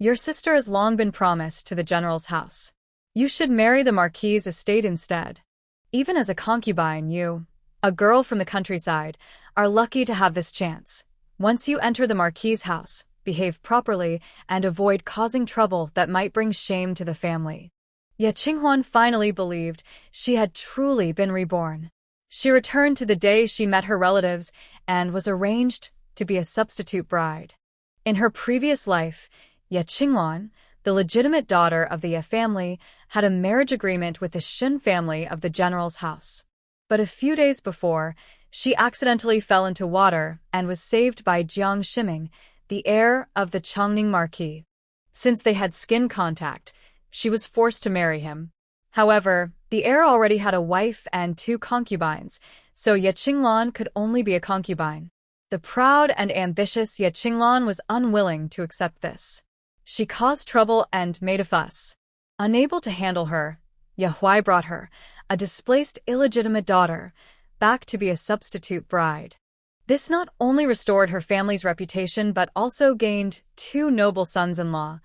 Your sister has long been promised to the general's house. You should marry the marquis's estate instead. Even as a concubine, you, a girl from the countryside, are lucky to have this chance. Once you enter the marquis's house, behave properly and avoid causing trouble that might bring shame to the family. Ye Qinghuan finally believed she had truly been reborn. She returned to the day she met her relatives and was arranged to be a substitute bride. In her previous life, Ye Qinghuan, the legitimate daughter of the Ye family, had a marriage agreement with the Shin family of the general's house. But a few days before, she accidentally fell into water and was saved by Jiang Shiming, the heir of the Chongning Marquis. Since they had skin contact, she was forced to marry him. However, the heir already had a wife and 2 concubines, so Ye Qinglan could only be a concubine. The proud and ambitious Ye Qinglan was unwilling to accept this. She caused trouble and made a fuss. Unable to handle her, Ye Huai brought her, a displaced illegitimate daughter, back to be a substitute bride. This not only restored her family's reputation but also gained 2 noble sons-in-law,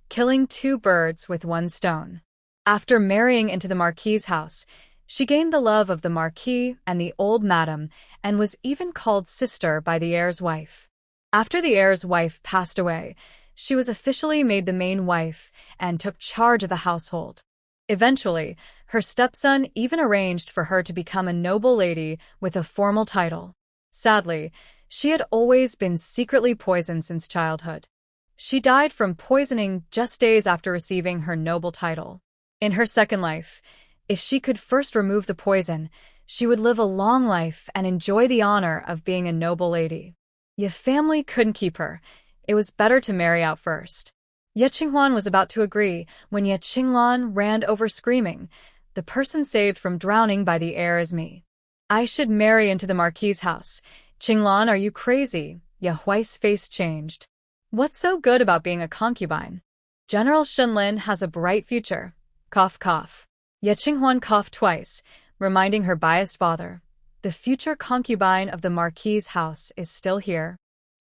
killing 2 birds with 1 stone. After marrying into the Marquis's house, she gained the love of the Marquis and the old madam and was even called sister by the heir's wife. After the heir's wife passed away, she was officially made the main wife and took charge of the household. Eventually, her stepson even arranged for her to become a noble lady with a formal title. Sadly, she had always been secretly poisoned since childhood. She died from poisoning just days after receiving her noble title. In her second life, if she could first remove the poison, she would live a long life and enjoy the honor of being a noble lady. Ye family couldn't keep her. It was better to marry out first. Ye Qinghuan was about to agree when Ye Qinglan ran over screaming, "The person saved from drowning by the heir is me. I should marry into the Marquis's house. Qinglan, are you crazy?" Ye Huai's face changed. "What's so good about being a concubine? General Shenlin has a bright future." Cough, cough. Ye Qinghuan coughed twice, reminding her biased father. The future concubine of the Marquis's house is still here.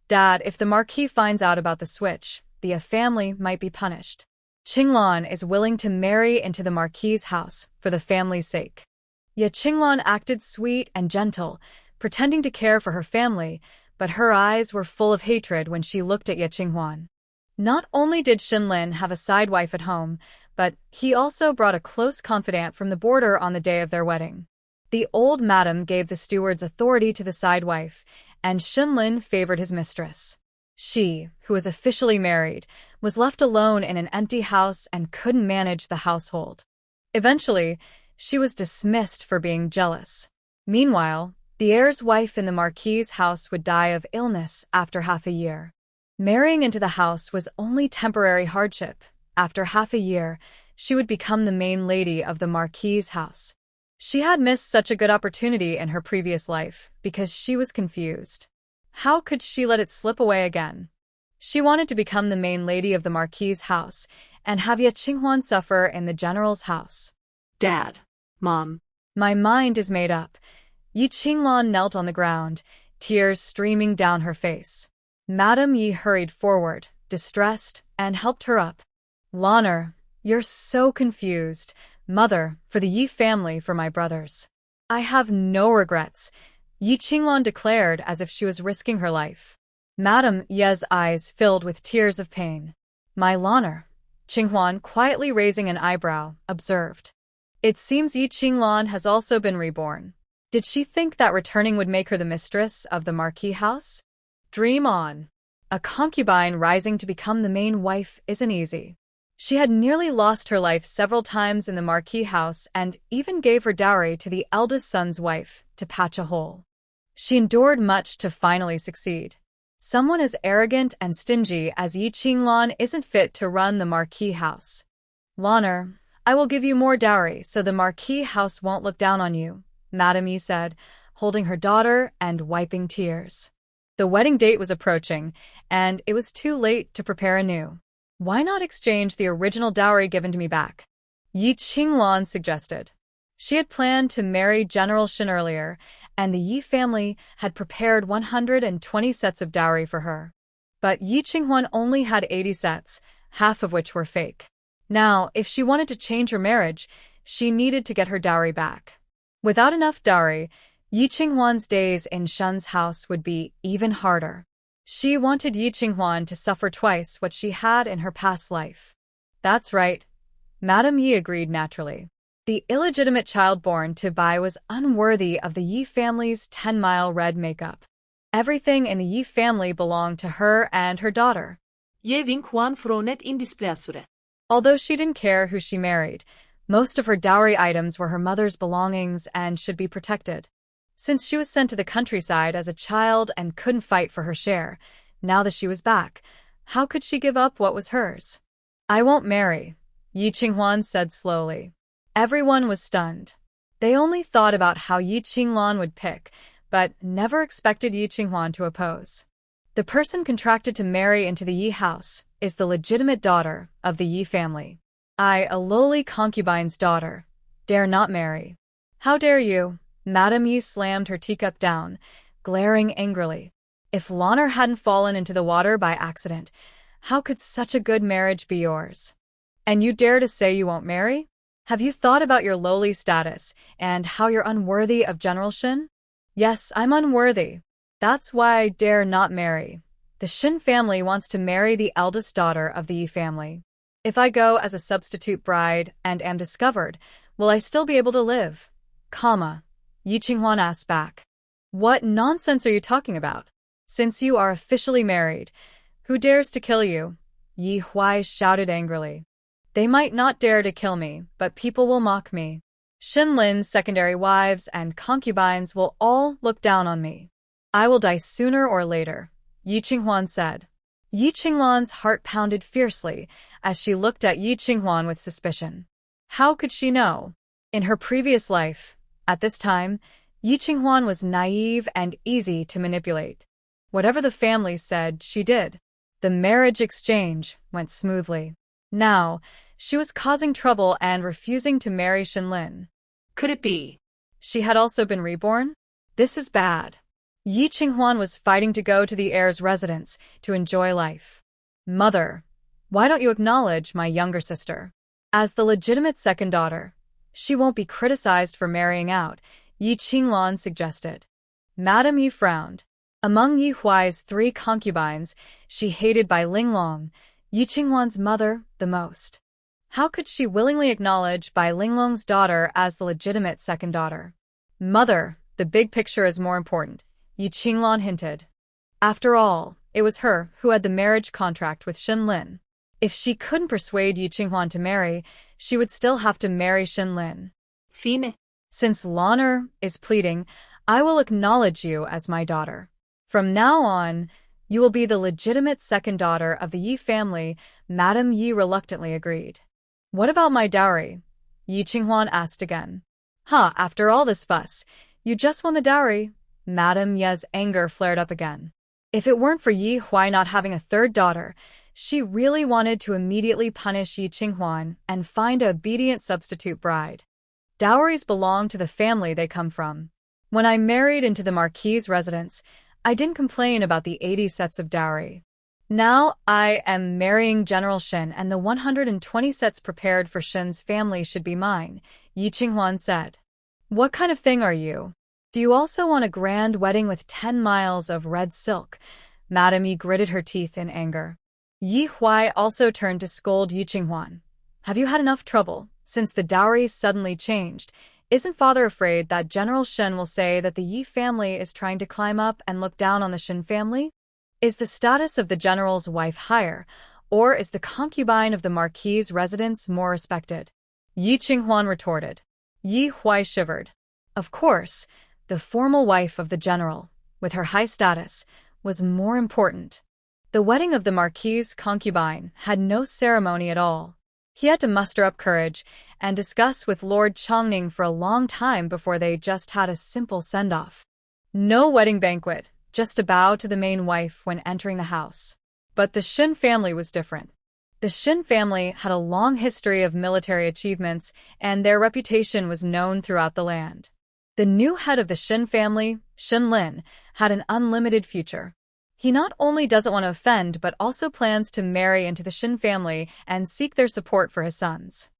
Dad, if the Marquis finds out about the switch, the family might be punished. Qinglan is willing to marry into the Marquis's house for the family's sake. Ye Qinglan acted sweet and gentle, pretending to care for her family, but her eyes were full of hatred when she looked at Ye Qinghuan. Not only did Shenlin have a side wife at home, but he also brought a close confidant from the border on the day of their wedding. The old madam gave the steward's authority to the side wife, and Shenlin favored his mistress. She, who was officially married, was left alone in an empty house and couldn't manage the household. Eventually, she was dismissed for being jealous. Meanwhile, the heir's wife in the Marquis's house would die of illness after half a year. Marrying into the house was only temporary hardship. After half a year, she would become the main lady of the Marquis's house. She had missed such a good opportunity in her previous life because she was confused. How could she let it slip away again? She wanted to become the main lady of the Marquis's house and have Ye Qinghuan suffer in the general's house. Dad, Mom. My mind is made up. Ye Qinglan knelt on the ground, tears streaming down her face. Madame Yi hurried forward, distressed, and helped her up. Lanner, you're so confused. Mother, for the Yi family, for my brothers. I have no regrets, Yi Qinglan declared as if she was risking her life. Madame Ye's eyes filled with tears of pain. My Lanner, Qinghuan, quietly raising an eyebrow, observed. It seems Yi Qinglan has also been reborn. Did she think that returning would make her the mistress of the Marquis house? Dream on. A concubine rising to become the main wife isn't easy. She had nearly lost her life several times in the Marquis house and even gave her dowry to the eldest son's wife to patch a hole. She endured much to finally succeed. Someone as arrogant and stingy as Yi Qinglan isn't fit to run the Marquis house. Lanner, I will give you more dowry so the Marquis house won't look down on you, Madame Yi said, holding her daughter and wiping tears. The wedding date was approaching, and it was too late to prepare anew. Why not exchange the original dowry given to me back? Yi Qinglan suggested. She had planned to marry General Shen earlier, and the Yi family had prepared 120 sets of dowry for her. But Yi Qinghuan only had 80 sets. half of which were fake. Now, if she wanted to change her marriage, she needed to get her dowry back. Without enough dowry, Yi Qinghuan's days in Shun's house would be even harder. She wanted Yi Qinghuan to suffer twice what she had in her past life. That's right. Madame Yi agreed naturally. The illegitimate child born to Bai was unworthy of the Yi family's 10-mile red makeup. Everything in the Yi family belonged to her and her daughter. Yevin Kwan Fronet Indisplacere. Although she didn't care who she married, most of her dowry items were her mother's belongings and should be protected. Since she was sent to the countryside as a child and couldn't fight for her share, now that she was back, how could she give up what was hers? I won't marry, Yi Qinghuan said slowly. Everyone was stunned. They only thought about how Yi Qinglan would pick, but never expected Yi Qinghuan to oppose. The person contracted to marry into the Yi house is the legitimate daughter of the Yi family. I, a lowly concubine's daughter, dare not marry. How dare you? Madame Yi slammed her teacup down, glaring angrily. If Lanner hadn't fallen into the water by accident, how could such a good marriage be yours? And you dare to say you won't marry? Have you thought about your lowly status and how you're unworthy of General Shin? Yes, I'm unworthy. That's why I dare not marry. The Shin family wants to marry the eldest daughter of the Yi family. If I go as a substitute bride and am discovered, will I still be able to live? Yi Qinghuan asked back. What nonsense are you talking about? Since you are officially married, who dares to kill you? Yi Huai shouted angrily. They might not dare to kill me, but people will mock me. Shin Lin's secondary wives and concubines will all look down on me. I will die sooner or later, Yi Qinghuan said. Yi Qinglan's heart pounded fiercely as she looked at Yi Qinghuan with suspicion. How could she know? In her previous life, at this time, Yi Qinghuan was naive and easy to manipulate. Whatever the family said, she did. The marriage exchange went smoothly. Now, she was causing trouble and refusing to marry Shinlin. Could it be? She had also been reborn? This is bad. Yi Qinghuan was fighting to go to the heir's residence to enjoy life. Mother, why don't you acknowledge my younger sister? As the legitimate second daughter, she won't be criticized for marrying out, Yi Qinglan suggested. Madame Yi frowned. Among Yi Huai's 3 concubines, she hated Bai Linglong, Yi Qinghuan's mother, the most. How could she willingly acknowledge Bai Linglong's daughter as the legitimate second daughter? Mother, the big picture is more important, Yi Qinglan hinted. After all, it was her who had the marriage contract with Shin Lin. If she couldn't persuade Yi Qinghuan to marry, she would still have to marry Shin Lin. Fine. Since Lanner is pleading, I will acknowledge you as my daughter. From now on, you will be the legitimate second daughter of the Yi family, Madame Yi reluctantly agreed. What about my dowry? Yi Qinghuan asked again. After all this fuss, you just won the dowry. Madame Ye's anger flared up again. If it weren't for Yi Huai not having a third daughter, she really wanted to immediately punish Yi Qinghuan and find a obedient substitute bride. Dowries belong to the family they come from. When I married into the Marquis's residence, I didn't complain about the 80 sets of dowry. Now I am marrying General Shin and the 120 sets prepared for Shin's family should be mine, Yi Qinghuan said. What kind of thing are you? Do you also want a grand wedding with 10 miles of red silk? Madame Yi gritted her teeth in anger. Yi Huai also turned to scold Yi Qinghuan. Have you had enough trouble, since the dowry suddenly changed? Isn't father afraid that General Shin will say that the Yi family is trying to climb up and look down on the Shin family? Is the status of the general's wife higher, or is the concubine of the Marquis's residence more respected? Yi Qinghuan retorted. Yi Huai shivered. Of course, the formal wife of the general, with her high status, was more important. The wedding of the Marquis's concubine had no ceremony at all. He had to muster up courage and discuss with Lord Chongning for a long time before they just had a simple send-off. No wedding banquet, just a bow to the main wife when entering the house. But the Shin family was different. The Shin family had a long history of military achievements, and their reputation was known throughout the land. The new head of the Shin family, Shin Lin, had an unlimited future. He not only doesn't want to offend but also plans to marry into the Shin family and seek their support for his sons.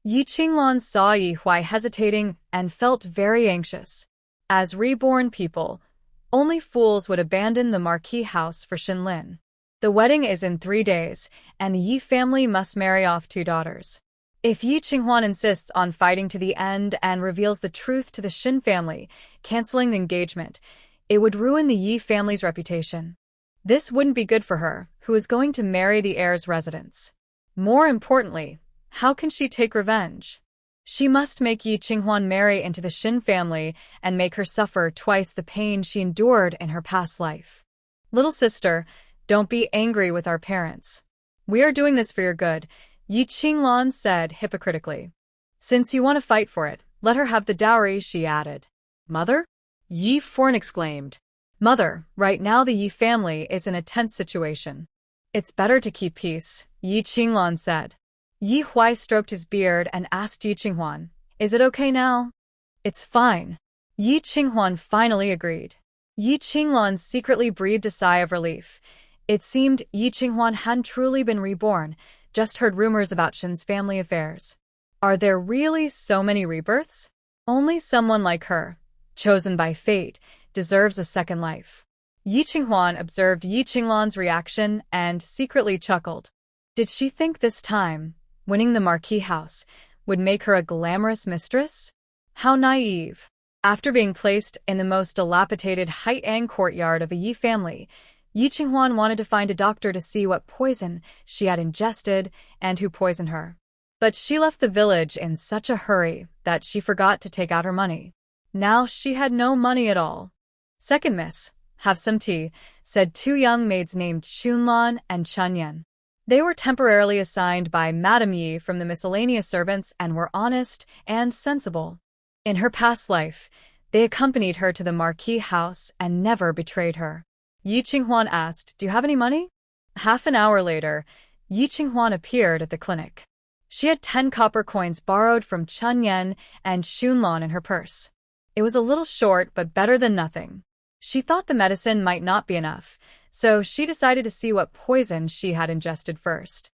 Yi Qinglan saw Yi Huai hesitating and felt very anxious. As reborn people, only fools would abandon the marquee house for Shinlin. The wedding is in 3 days, and the Yi family must marry off 2 daughters. If Yi Qinghuan insists on fighting to the end and reveals the truth to the Shin family, canceling the engagement, it would ruin the Yi family's reputation. This wouldn't be good for her, who is going to marry the heir's residence. More importantly, how can she take revenge? She must make Yi Qinghuan marry into the Shin family and make her suffer twice the pain she endured in her past life. Little sister, don't be angry with our parents. We are doing this for your good, Yi Qinglan said hypocritically. Since you want to fight for it, let her have the dowry, she added. Mother? Yi Forn exclaimed. Mother, right now the Yi family is in a tense situation. It's better to keep peace, Yi Qinglan said. Yi Huai stroked his beard and asked Yi Qinghuan, is it okay now? It's fine. Yi Qinghuan finally agreed. Yi Qinglan secretly breathed a sigh of relief. It seemed Yi Qinghuan hadn't truly been reborn, just heard rumors about Shin's family affairs. Are there really so many rebirths? Only someone like her, chosen by fate, deserves a second life. Yi Qinghuan observed Yi Qinglan's reaction and secretly chuckled. Did she think this time, winning the marquee house, would make her a glamorous mistress? How naive. After being placed in the most dilapidated Haitang courtyard of a Yi family, Yi Qinghuan wanted to find a doctor to see what poison she had ingested and who poisoned her. But she left the village in such a hurry that she forgot to take out her money. Now she had no money at all. Second miss, have some tea, said 2 young maids named Chunlan and Chunyan. They were temporarily assigned by Madame Yi from the miscellaneous servants and were honest and sensible. In her past life, they accompanied her to the marquee house and never betrayed her. Yi Qinghuan asked, do you have any money? Half an hour later, Yi Qinghuan appeared at the clinic. She had 10 copper coins borrowed from Chunyan and Xunlan in her purse. It was a little short, but better than nothing. She thought the medicine might not be enough, so she decided to see what poison she had ingested first.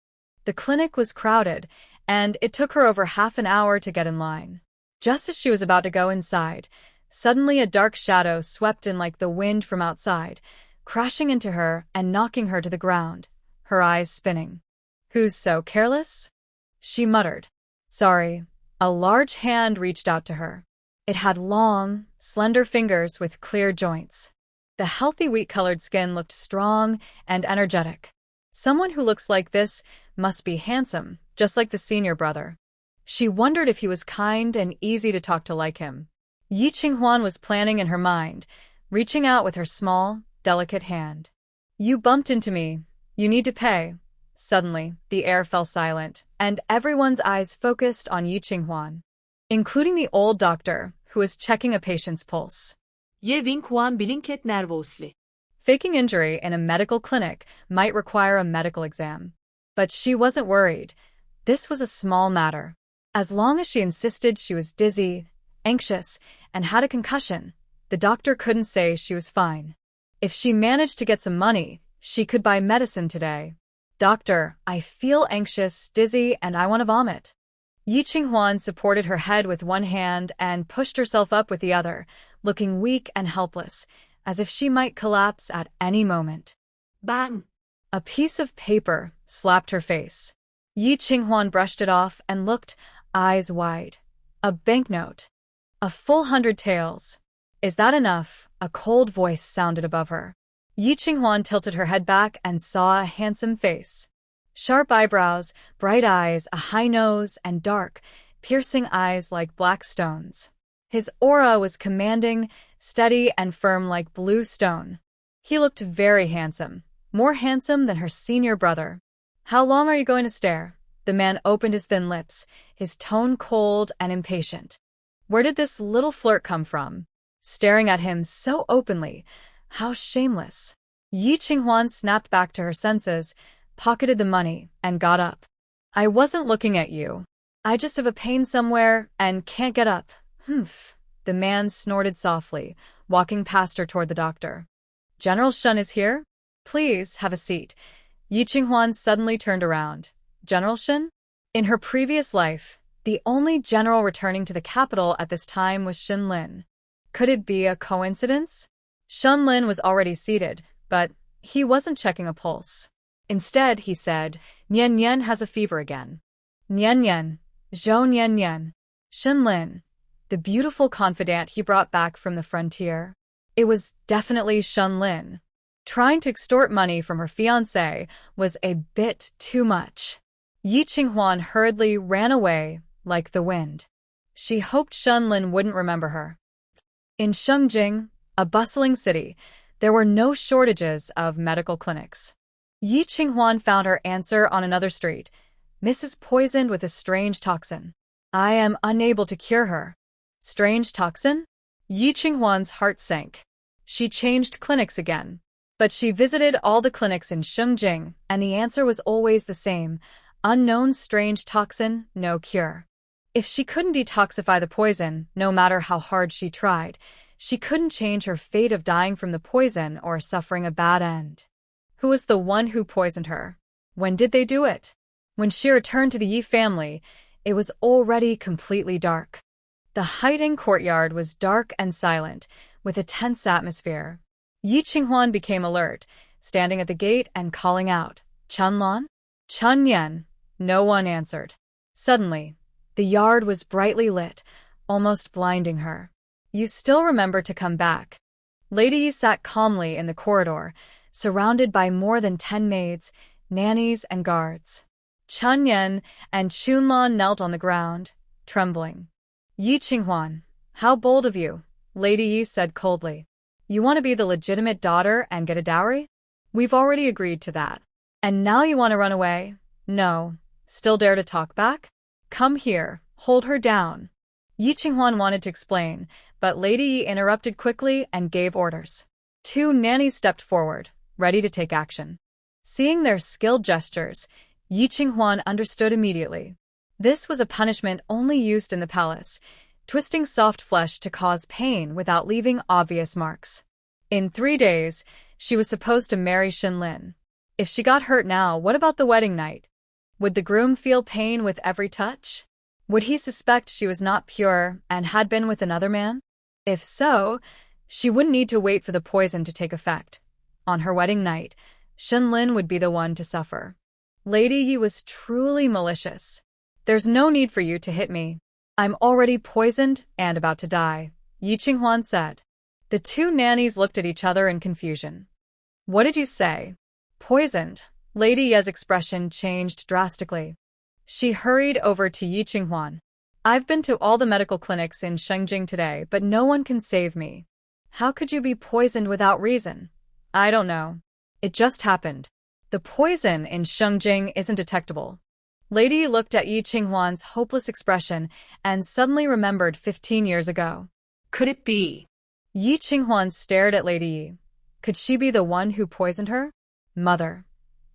The clinic was crowded, and it took her over half an hour to get in line. Just as she was about to go inside, suddenly a dark shadow swept in like the wind from outside, crashing into her and knocking her to the ground, her eyes spinning. Who's so careless? She muttered. Sorry. A large hand reached out to her. It had long, slender fingers with clear joints. The healthy wheat-colored skin looked strong and energetic. Someone who looks like this must be handsome, just like the senior brother. She wondered if he was kind and easy to talk to like him. Yi Qinghuan was planning in her mind, reaching out with her small, delicate hand. You bumped into me. You need to pay. Suddenly, the air fell silent, and everyone's eyes focused on Yi Qinghuan, including the old doctor, who was checking a patient's pulse. Je vinkuan bilinket nervosli. Faking injury in a medical clinic might require a medical exam. But she wasn't worried. This was a small matter. As long as she insisted she was dizzy, anxious, and had a concussion, the doctor couldn't say she was fine. If she managed to get some money, she could buy medicine today. Doctor, I feel anxious, dizzy, and I want to vomit. Yi Qinghuan supported her head with one hand and pushed herself up with the other, looking weak and helpless, as if she might collapse at any moment. Bang! A piece of paper slapped her face. Yi Qinghuan brushed it off and looked, eyes wide. A banknote. A full 100 taels. Is that enough? A cold voice sounded above her. Yi Qinghuan tilted her head back and saw a handsome face. Sharp eyebrows, bright eyes, a high nose, and dark, piercing eyes like black stones. His aura was commanding, steady, and firm like blue stone. He looked very handsome, more handsome than her senior brother. How long are you going to stare? The man opened his thin lips, his tone cold and impatient. Where did this little flirt come from? Staring at him so openly. How shameless. Yi Qinghuan snapped back to her senses, pocketed the money, and got up. I wasn't looking at you. I just have a pain somewhere and can't get up. Humph. The man snorted softly, walking past her toward the doctor. General Shun is here? Please, have a seat. Yi Qinghuan suddenly turned around. General Shen? In her previous life, the only general returning to the capital at this time was Shen Lin. Could it be a coincidence? Shen Lin was already seated, but he wasn't checking a pulse. Instead, he said, Nian Nian has a fever again. Nian Nian, Zhou Nian Nian. Shen Lin, the beautiful confidant he brought back from the frontier. It was definitely Shen Lin. Trying to extort money from her fiancé was a bit too much. Yi Qinghuan hurriedly ran away like the wind. She hoped Shen Lin wouldn't remember her. In Shengjing, a bustling city, there were no shortages of medical clinics. Yi Qinghuan found her answer on another street. Mrs. Poisoned with a strange toxin. I am unable to cure her. Strange toxin? Yi Qinghuan's heart sank. She changed clinics again. But she visited all the clinics in Shengjing, and the answer was always the same. Unknown strange toxin, no cure. If she couldn't detoxify the poison, no matter how hard she tried, she couldn't change her fate of dying from the poison or suffering a bad end. Who was the one who poisoned her? When did they do it? When she returned to the Yi family, it was already completely dark. The Haiding courtyard was dark and silent, with a tense atmosphere. Yi Qinghuan became alert, standing at the gate and calling out, Chunlan? Chun Yan. No one answered. Suddenly, the yard was brightly lit, almost blinding her. You still remember to come back. Lady Yi sat calmly in the corridor, surrounded by more than 10 maids, nannies, and guards. Chun Yan and Chunlan knelt on the ground, trembling. Yi Qinghuan, how bold of you, Lady Yi said coldly. You want to be the legitimate daughter and get a dowry? We've already agreed to that. And now you want to run away? No. Still dare to talk back? Come here, hold her down. Yi Qinghuan wanted to explain, but Lady Yi interrupted quickly and gave orders. 2 nannies stepped forward, ready to take action. Seeing their skilled gestures, Yi Qinghuan understood immediately. This was a punishment only used in the palace, twisting soft flesh to cause pain without leaving obvious marks. In 3 days, she was supposed to marry Shen Lin. If she got hurt now, what about the wedding night? Would the groom feel pain with every touch? Would he suspect she was not pure and had been with another man? If so, she wouldn't need to wait for the poison to take effect. On her wedding night, Shen Lin would be the one to suffer. Lady Yi was truly malicious. There's no need for you to hit me. I'm already poisoned and about to die, Yi Qinghuan said. The 2 nannies looked at each other in confusion. What did you say? Poisoned. Lady Ye's expression changed drastically. She hurried over to Yi Qinghuan. I've been to all the medical clinics in Shengjing today, but no one can save me. How could you be poisoned without reason? I don't know. It just happened. The poison in Shengjing isn't detectable. Lady Yi looked at Yi Qinghuan's hopeless expression and suddenly remembered 15 years ago. Could it be? Yi Qinghuan stared at Lady Yi. Could she be the one who poisoned her? Mother.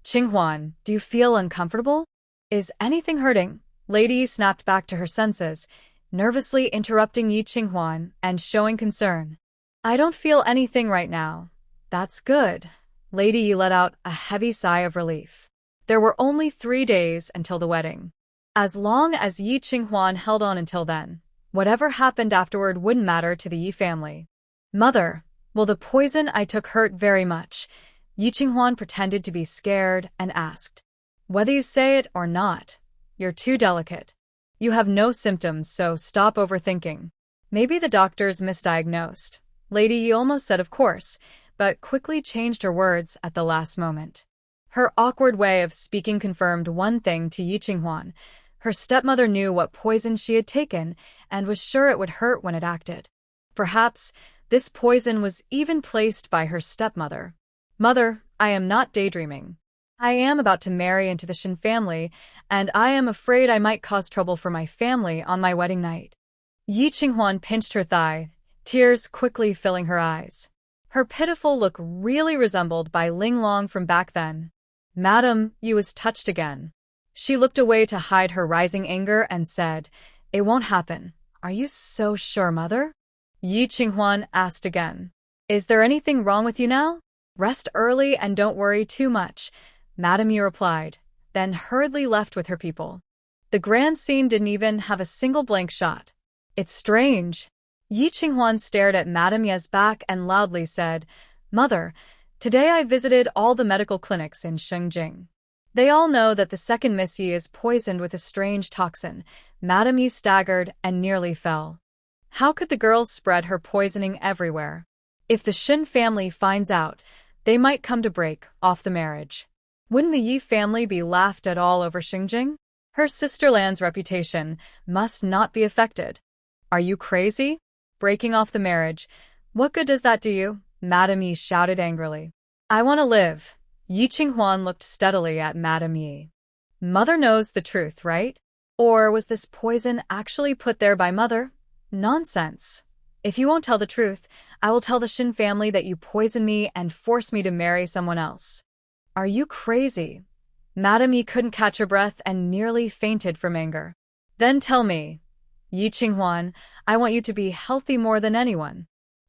Qinghuan, do you feel uncomfortable? Is anything hurting? Lady Yi snapped back to her senses, nervously interrupting Yi Qinghuan and showing concern. I don't feel anything right now. That's good. Lady Yi let out a heavy sigh of relief. There were only 3 days until the wedding. As long as Yi Qinghuan held on until then, whatever happened afterward wouldn't matter to the Yi family. Mother, well, the poison I took hurt very much. Yi Qinghuan pretended to be scared and asked. Whether you say it or not, you're too delicate. You have no symptoms, so stop overthinking. Maybe the doctors misdiagnosed. Lady Yi almost said of course, but quickly changed her words at the last moment. Her awkward way of speaking confirmed one thing to Yi Qinghuan. Her stepmother knew what poison she had taken and was sure it would hurt when it acted. Perhaps this poison was even placed by her stepmother. Mother, I am not daydreaming. I am about to marry into the Shen family, and I am afraid I might cause trouble for my family on my wedding night. Yi Qinghuan pinched her thigh, tears quickly filling her eyes. Her pitiful look really resembled Bai Linglong from back then. Madam, Yi was touched again. She looked away to hide her rising anger and said, It won't happen. Are you so sure, mother? Yi Qinghuan asked again. Is there anything wrong with you now? Rest early and don't worry too much, Madame Yi replied, then hurriedly left with her people. The grand scene didn't even have a single blank shot. It's strange. Yi Qinghuan stared at Madame Ye's back and loudly said, Mother, today I visited all the medical clinics in Shengjing. They all know that the second Miss Yi is poisoned with a strange toxin. Madame Yi staggered and nearly fell. How could the girls spread her poisoning everywhere? If the Shin family finds out, they might come to break off the marriage. Wouldn't the Yi family be laughed at all over Xingjing? Her sisterland's reputation must not be affected. Are you crazy? Breaking off the marriage. What good does that do you? Madame Yi shouted angrily. I want to live. Yi Qinghuan looked steadily at Madame Yi. Mother knows the truth, right? Or was this poison actually put there by Mother? Nonsense. If you won't tell the truth, I will tell the Shin family that you poisoned me and forced me to marry someone else. Are you crazy? Madame Yi couldn't catch her breath and nearly fainted from anger. Then tell me, Yi Qinghuan, I want you to be healthy more than anyone.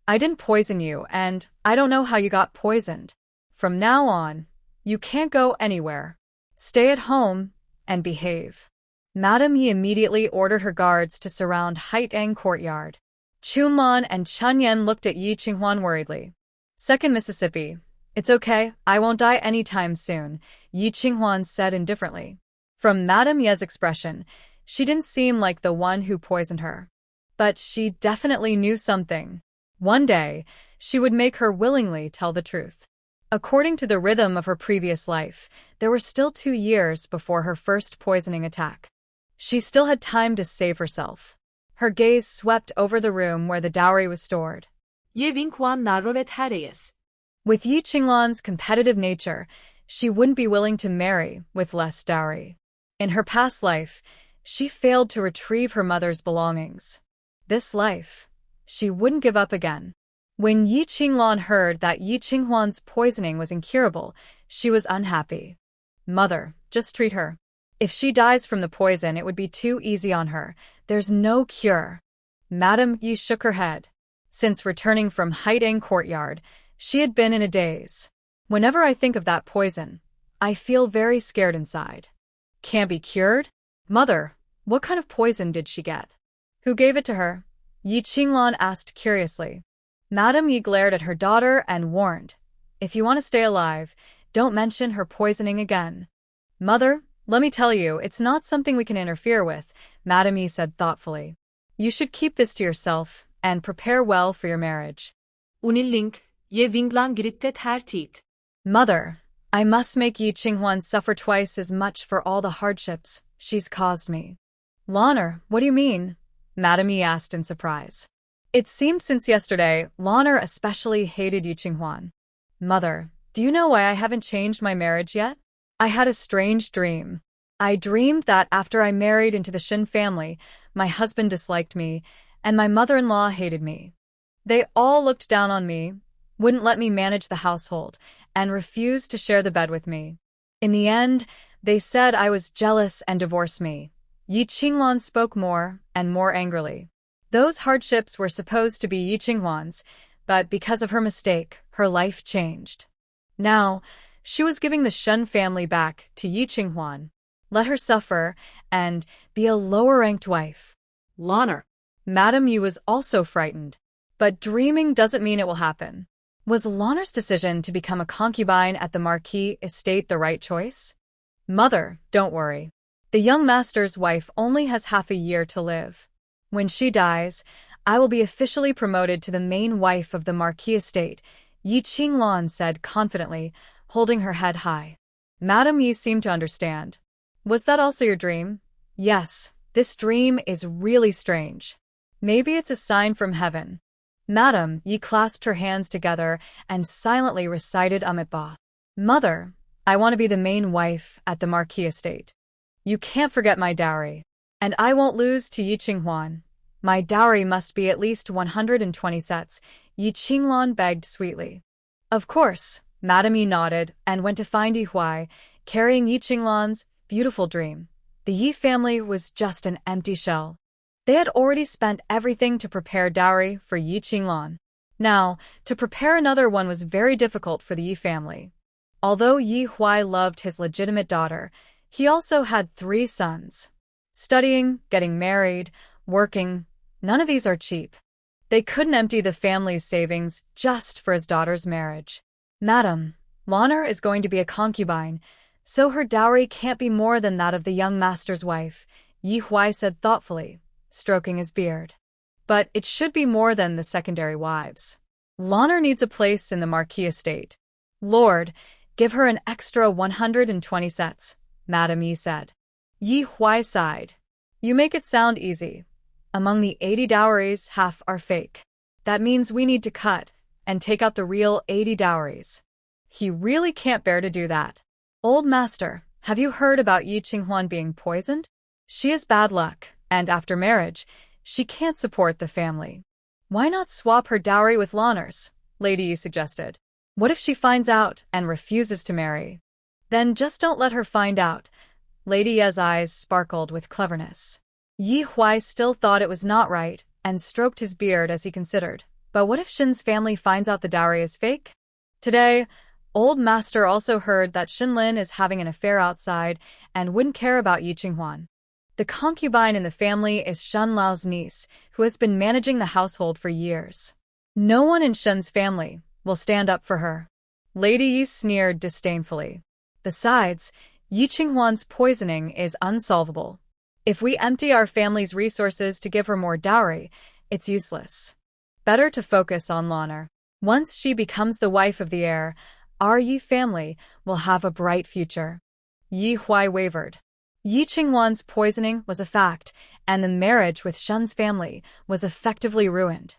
I didn't poison you, and I don't know how you got poisoned. From now on, you can't go anywhere. Stay at home and behave. Madame Yi immediately ordered her guards to surround Haitang courtyard. Chunlan and Chunyen looked at Yi Qinghuan worriedly. Second Mississippi. It's okay, I won't die anytime soon, Yi Qinghuan said indifferently. From Madame Ye's expression, she didn't seem like the one who poisoned her. But she definitely knew something. One day, she would make her willingly tell the truth. According to the rhythm of her previous life, there were still 2 years before her first poisoning attack. She still had time to save herself. Her gaze swept over the room where the dowry was stored. Ye Vinkwan narovet Harries. With Yi Qinglan's competitive nature, she wouldn't be willing to marry with less dowry. In her past life, she failed to retrieve her mother's belongings. This life, she wouldn't give up again. When Yi Qinglan heard that Yi Qinghuan's poisoning was incurable, she was unhappy. Mother, just treat her. If she dies from the poison, it would be too easy on her. There's no cure. Madame Yi shook her head. Since returning from Haitang courtyard, she had been in a daze. Whenever I think of that poison, I feel very scared inside. Can't be cured? Mother, what kind of poison did she get? Who gave it to her? Yi Qinglan asked curiously. Madame Yi glared at her daughter and warned, if you want to stay alive, don't mention her poisoning again. Mother, let me tell you, it's not something we can interfere with, Madame Yi said thoughtfully. You should keep this to yourself and prepare well for your marriage. Unilink, ye Vinglan grittet hertit. Mother, I must make Yi Qinghuan suffer twice as much for all the hardships she's caused me. Lanner, what do you mean? Madame Yi asked in surprise. It seemed since yesterday, Lanner especially hated Yi Qinghuan. Mother, do you know why I haven't changed my marriage yet? I had a strange dream. I dreamed that after I married into the Shin family, my husband disliked me, and my mother-in-law hated me. They all looked down on me, wouldn't let me manage the household, and refused to share the bed with me. In the end, they said I was jealous and divorced me. Yi Qinglan spoke more and more angrily. Those hardships were supposed to be Yi Qinghuan's, but because of her mistake, her life changed. Now, she was giving the Shen family back to Yi Qinghuan. Let her suffer and be a lower-ranked wife. Lanner. Madame Yi was also frightened. But dreaming doesn't mean it will happen. Was Lanner's decision to become a concubine at the Marquis estate the right choice? Mother, don't worry. The young master's wife only has half a year to live. When she dies, I will be officially promoted to the main wife of the Marquis estate, Yi Qinglan said confidently, holding her head high. Madame Yi seemed to understand. Was that also your dream? Yes, this dream is really strange. Maybe it's a sign from heaven. Madame Yi clasped her hands together and silently recited Amitabha. Mother, I want to be the main wife at the Marquis estate. You can't forget my dowry. And I won't lose to Yi Qinghuan. My dowry must be at least 120 sets, Yi Qinglan begged sweetly. Of course, Madame Yi nodded and went to find Yi Huai, carrying Yi Qinglan's beautiful dream. The Yi family was just an empty shell. They had already spent everything to prepare dowry for Yi Qinglan. Now, to prepare another one was very difficult for the Yi family. Although Yi Huai loved his legitimate daughter, he also had 3 sons. Studying, getting married, working, none of these are cheap. They couldn't empty the family's savings just for his daughter's marriage. Madam, Lanner is going to be a concubine, so her dowry can't be more than that of the young master's wife, Yi Huai said thoughtfully, stroking his beard. But it should be more than the secondary wives. Lanner needs a place in the Marquis estate. Lord, give her an extra 120 sets, Madam Yi said. Yi Huai sighed. You make it sound easy. Among the 80 dowries, half are fake. That means we need to cut and take out the real 80 dowries. He really can't bear to do that. Old master, have you heard about Yi Qinghuan being poisoned? She is bad luck, and after marriage, she can't support the family. Why not swap her dowry with Lanner's? Lady Yi suggested. What if she finds out and refuses to marry? Then just don't let her find out. Lady Ye's eyes sparkled with cleverness. Yi Huai still thought it was not right and stroked his beard as he considered. But what if Shin's family finds out the dowry is fake? Today, Old Master also heard that Shinlin is having an affair outside and wouldn't care about Yi Qinghuan. The concubine in the family is Shen Lao's niece, who has been managing the household for years. No one in Shen's family will stand up for her. Lady Yi sneered disdainfully. Besides, Yi Qinghuan's poisoning is unsolvable. If we empty our family's resources to give her more dowry, it's useless. Better to focus on Lanner. Once she becomes the wife of the heir, our Yi family will have a bright future. Yi Huai wavered. Yi Qinghuan's poisoning was a fact, and the marriage with Shen's family was effectively ruined.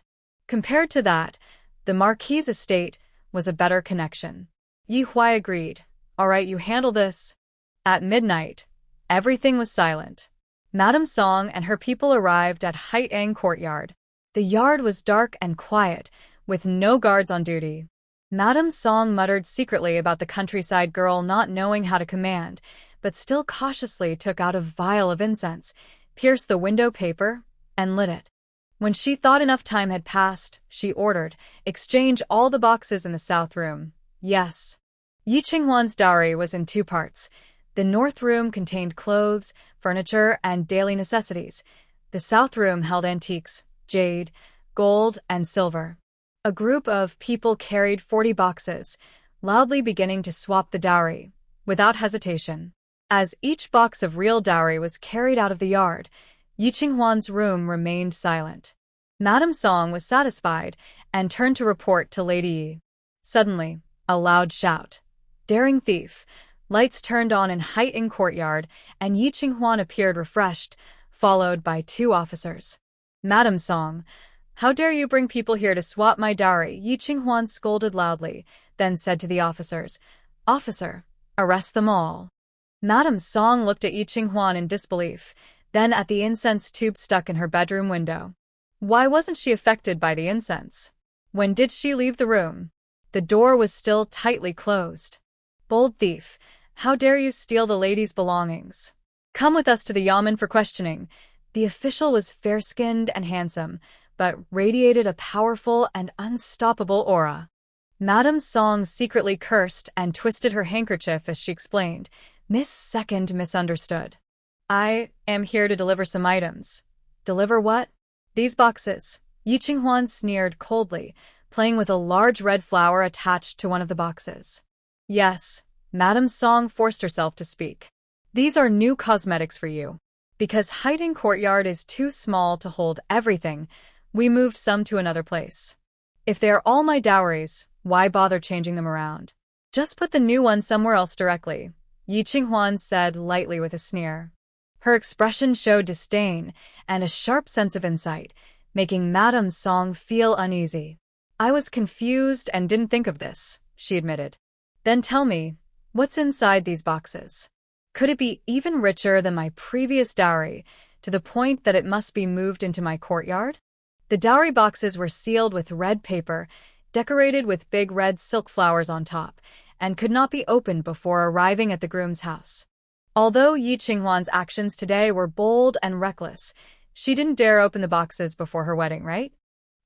Compared to that, the Marquis' estate was a better connection. Yi Huai agreed. All right, you handle this. At midnight, everything was silent. Madame Song and her people arrived at Haitang Courtyard. The yard was dark and quiet, with no guards on duty. Madame Song muttered secretly about the countryside girl not knowing how to command, but still cautiously took out a vial of incense, pierced the window paper, and lit it. When she thought enough time had passed, she ordered, exchange all the boxes in the south room. Yes. Yi Qinghuan's dowry was in 2 parts. The north room contained clothes, furniture, and daily necessities. The south room held antiques, jade, gold, and silver. A group of people carried 40 boxes, loudly beginning to swap the dowry, without hesitation. As each box of real dowry was carried out of the yard, Yi Qinghuan's room remained silent. Madame Song was satisfied and turned to report to Lady Yi. Suddenly, a loud shout. Daring thief! Lights turned on in Haitang Courtyard, and Yi Qinghuan appeared refreshed, followed by 2 officers. Madame Song, how dare you bring people here to swap my dowry? Yi Qinghuan scolded loudly, then said to the officers, Officer, arrest them all. Madame Song looked at Yi Qinghuan in disbelief, then at the incense tube stuck in her bedroom window. Why wasn't she affected by the incense? When did she leave the room? The door was still tightly closed. Bold thief, how dare you steal the lady's belongings? Come with us to the yamen for questioning. The official was fair-skinned and handsome, but radiated a powerful and unstoppable aura. Madame Song secretly cursed and twisted her handkerchief as she explained. Miss Second misunderstood. I am here to deliver some items. Deliver what? These boxes. Yi Qinghuan sneered coldly, playing with a large red flower attached to one of the boxes. Yes, Madame Song forced herself to speak. These are new cosmetics for you. Because Haitang Courtyard is too small to hold everything, we moved some to another place. If they are all my dowries, why bother changing them around? Just put the new one somewhere else directly, Yi Qinghuan said lightly with a sneer. Her expression showed disdain and a sharp sense of insight, making Madame Song feel uneasy. I was confused and didn't think of this, she admitted. Then tell me, what's inside these boxes? Could it be even richer than my previous dowry, to the point that it must be moved into my courtyard? The dowry boxes were sealed with red paper, decorated with big red silk flowers on top, and could not be opened before arriving at the groom's house. Although Yi Qinghuan's actions today were bold and reckless, she didn't dare open the boxes before her wedding, right?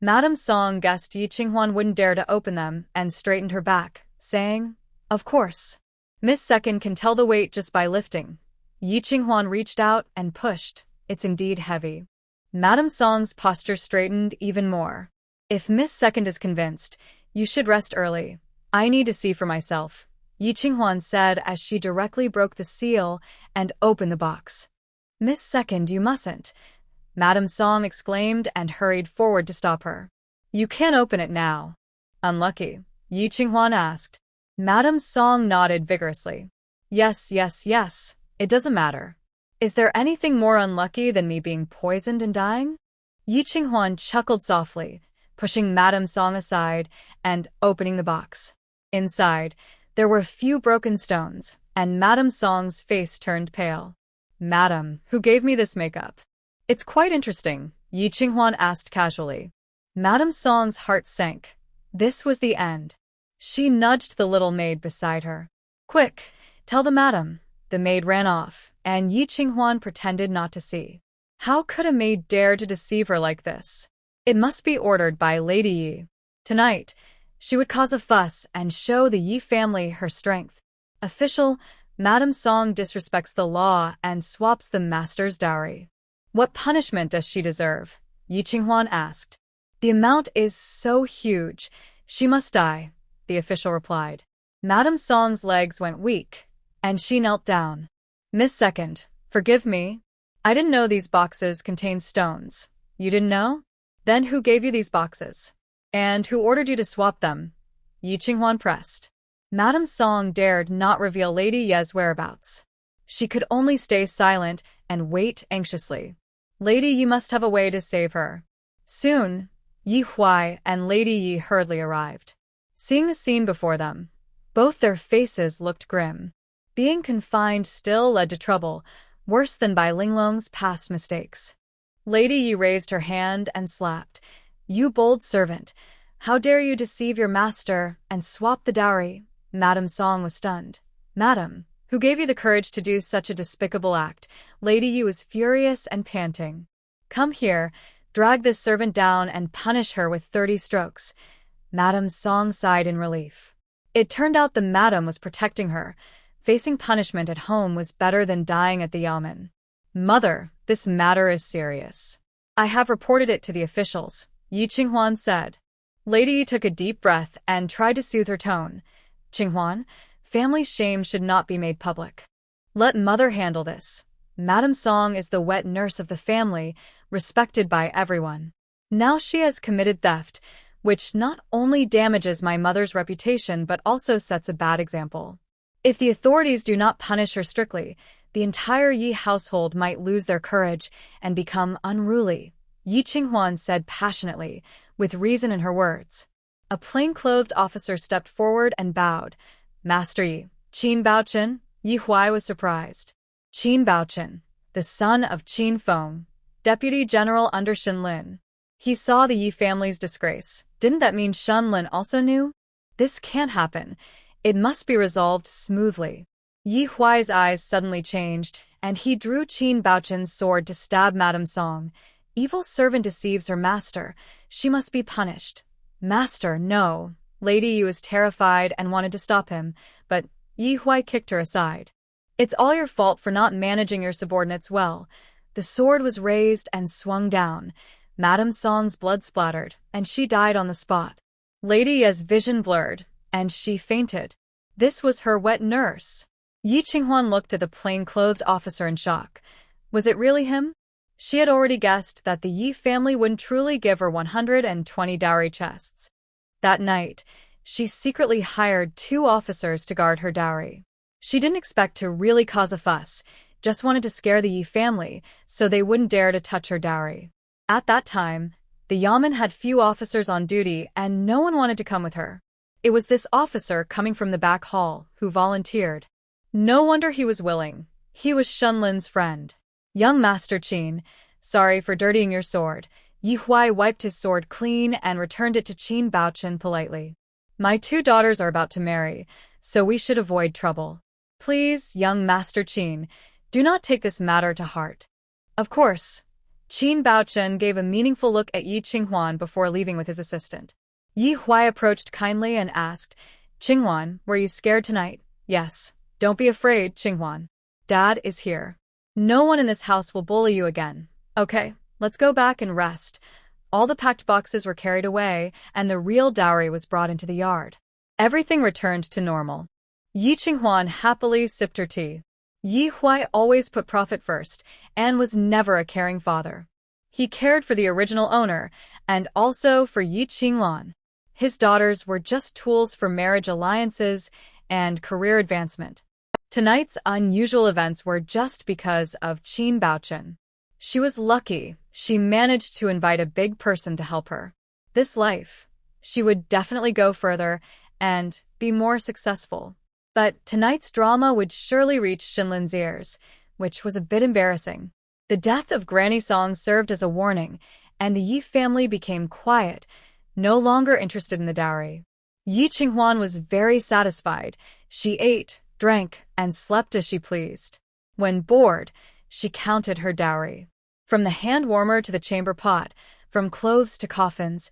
Madame Song guessed Yi Qinghuan wouldn't dare to open them and straightened her back, saying, "Of course. Miss Second can tell the weight just by lifting." Yi Qinghuan reached out and pushed. It's indeed heavy. Madame Song's posture straightened even more. "If Miss Second is convinced, you should rest early. I need to see for myself," Yi Qinghuan said as she directly broke the seal and opened the box. "Miss Second, you mustn't," Madame Song exclaimed and hurried forward to stop her. "You can't open it now." "Unlucky?" Yi Qinghuan asked. Madame Song nodded vigorously. Yes, it doesn't matter. Is there anything more unlucky than me being poisoned and dying?" Yi Qinghuan chuckled softly, pushing Madame Song aside and opening the box. Inside, there were a few broken stones, and Madame Song's face turned pale. "Madam, who gave me this makeup?" "It's quite interesting," Yi Qinghuan asked casually. Madame Song's heart sank. This was the end. She nudged the little maid beside her. "Quick, tell the madam." The maid ran off, and Yi Qinghuan pretended not to see. How could a maid dare to deceive her like this? It must be ordered by Lady Yi. Tonight, she would cause a fuss and show the Yi family her strength. Official, Madame Song disrespects the law and swaps the master's dowry. "What punishment does she deserve?" Yi Qinghuan asked. "The amount is so huge, she must die," the official replied. Madame Song's legs went weak, and she knelt down. "Miss Second, forgive me. I didn't know these boxes contained stones." "You didn't know? Then who gave you these boxes? And who ordered you to swap them?" Yi Qinghuan pressed. Madame Song dared not reveal Lady Ye's whereabouts. She could only stay silent and wait anxiously. Lady Yi must have a way to save her. Soon, Yi Huai and Lady Yi hurriedly arrived. Seeing the scene before them, both their faces looked grim. Being confined still led to trouble, worse than Bai Linglong's past mistakes. Lady Yi raised her hand and slapped. "You bold servant! How dare you deceive your master and swap the dowry?" Madame Song was stunned. "Madam, who gave you the courage to do such a despicable act?" Lady Yi was furious and panting. "Come here, drag this servant down and punish her with 30 strokes." Madame Song sighed in relief. It turned out the madam was protecting her. Facing punishment at home was better than dying at the yamen. "Mother, this matter is serious. I have reported it to the officials," Yi Qinghuan said. Lady Yi took a deep breath and tried to soothe her tone. "Qinghuan, family shame should not be made public. Let mother handle this. Madame Song is the wet nurse of the family, respected by everyone. Now she has committed theft, which not only damages my mother's reputation but also sets a bad example. If the authorities do not punish her strictly, the entire Yi household might lose their courage and become unruly," Yi Qinghuan said passionately, with reason in her words. A plain-clothed officer stepped forward and bowed. "Master Yi, Qin Baochen." Yi Huai was surprised. Qin Baochen, the son of Qin Feng, Deputy General under Shen Lin. He saw the Yi family's disgrace. Didn't that mean Shen Lin also knew? This can't happen. It must be resolved smoothly. Yi Huai's eyes suddenly changed, and he drew Qin Baochen's sword to stab Madame Song. "Evil servant deceives her master. She must be punished." "Master, no." Lady Yi was terrified and wanted to stop him, but Yi Huai kicked her aside. "It's all your fault for not managing your subordinates well." The sword was raised and swung down. Madame Song's blood splattered, and she died on the spot. Lady Yi's vision blurred, and she fainted. This was her wet nurse. Yi Qinghuan looked at the plain-clothed officer in shock. Was it really him? She had already guessed that the Yi family wouldn't truly give her 120 dowry chests. That night, she secretly hired 2 officers to guard her dowry. She didn't expect to really cause a fuss, just wanted to scare the Yi family so they wouldn't dare to touch her dowry. At that time, the yamen had few officers on duty and no one wanted to come with her. It was this officer coming from the back hall who volunteered. No wonder he was willing. He was Shen Lin's friend. "Young Master Qin, sorry for dirtying your sword." Yi Huai wiped his sword clean and returned it to Qin Baochen politely. "My 2 daughters are about to marry, so we should avoid trouble. Please, young Master Qin, do not take this matter to heart." "Of course." Qin Baochen gave a meaningful look at Yi Qinghuan before leaving with his assistant. Yi Huai approached kindly and asked, Qinghuan, were you scared tonight? Yes. Don't be afraid, Qinghuan. Dad is here. No one in this house will bully you again. Okay, let's go back and rest. All the packed boxes were carried away, and the real dowry was brought into the yard. Everything returned to normal. Yi Qinghuan happily sipped her tea. Yi Huai always put profit first, and was never a caring father. He cared for the original owner, and also for Yi Qinglan. His daughters were just tools for marriage alliances and career advancement. Tonight's unusual events were just because of Qin Baochen. She was lucky she managed to invite a big person to help her. This life, she would definitely go further and be more successful. But tonight's drama would surely reach Shinlin's ears, which was a bit embarrassing. The death of Granny Song served as a warning, and the Yi family became quiet, no longer interested in the dowry. Yi Qinghuan was very satisfied. She ate, drank, and slept as she pleased. When bored, she counted her dowry. From the hand warmer to the chamber pot, from clothes to coffins,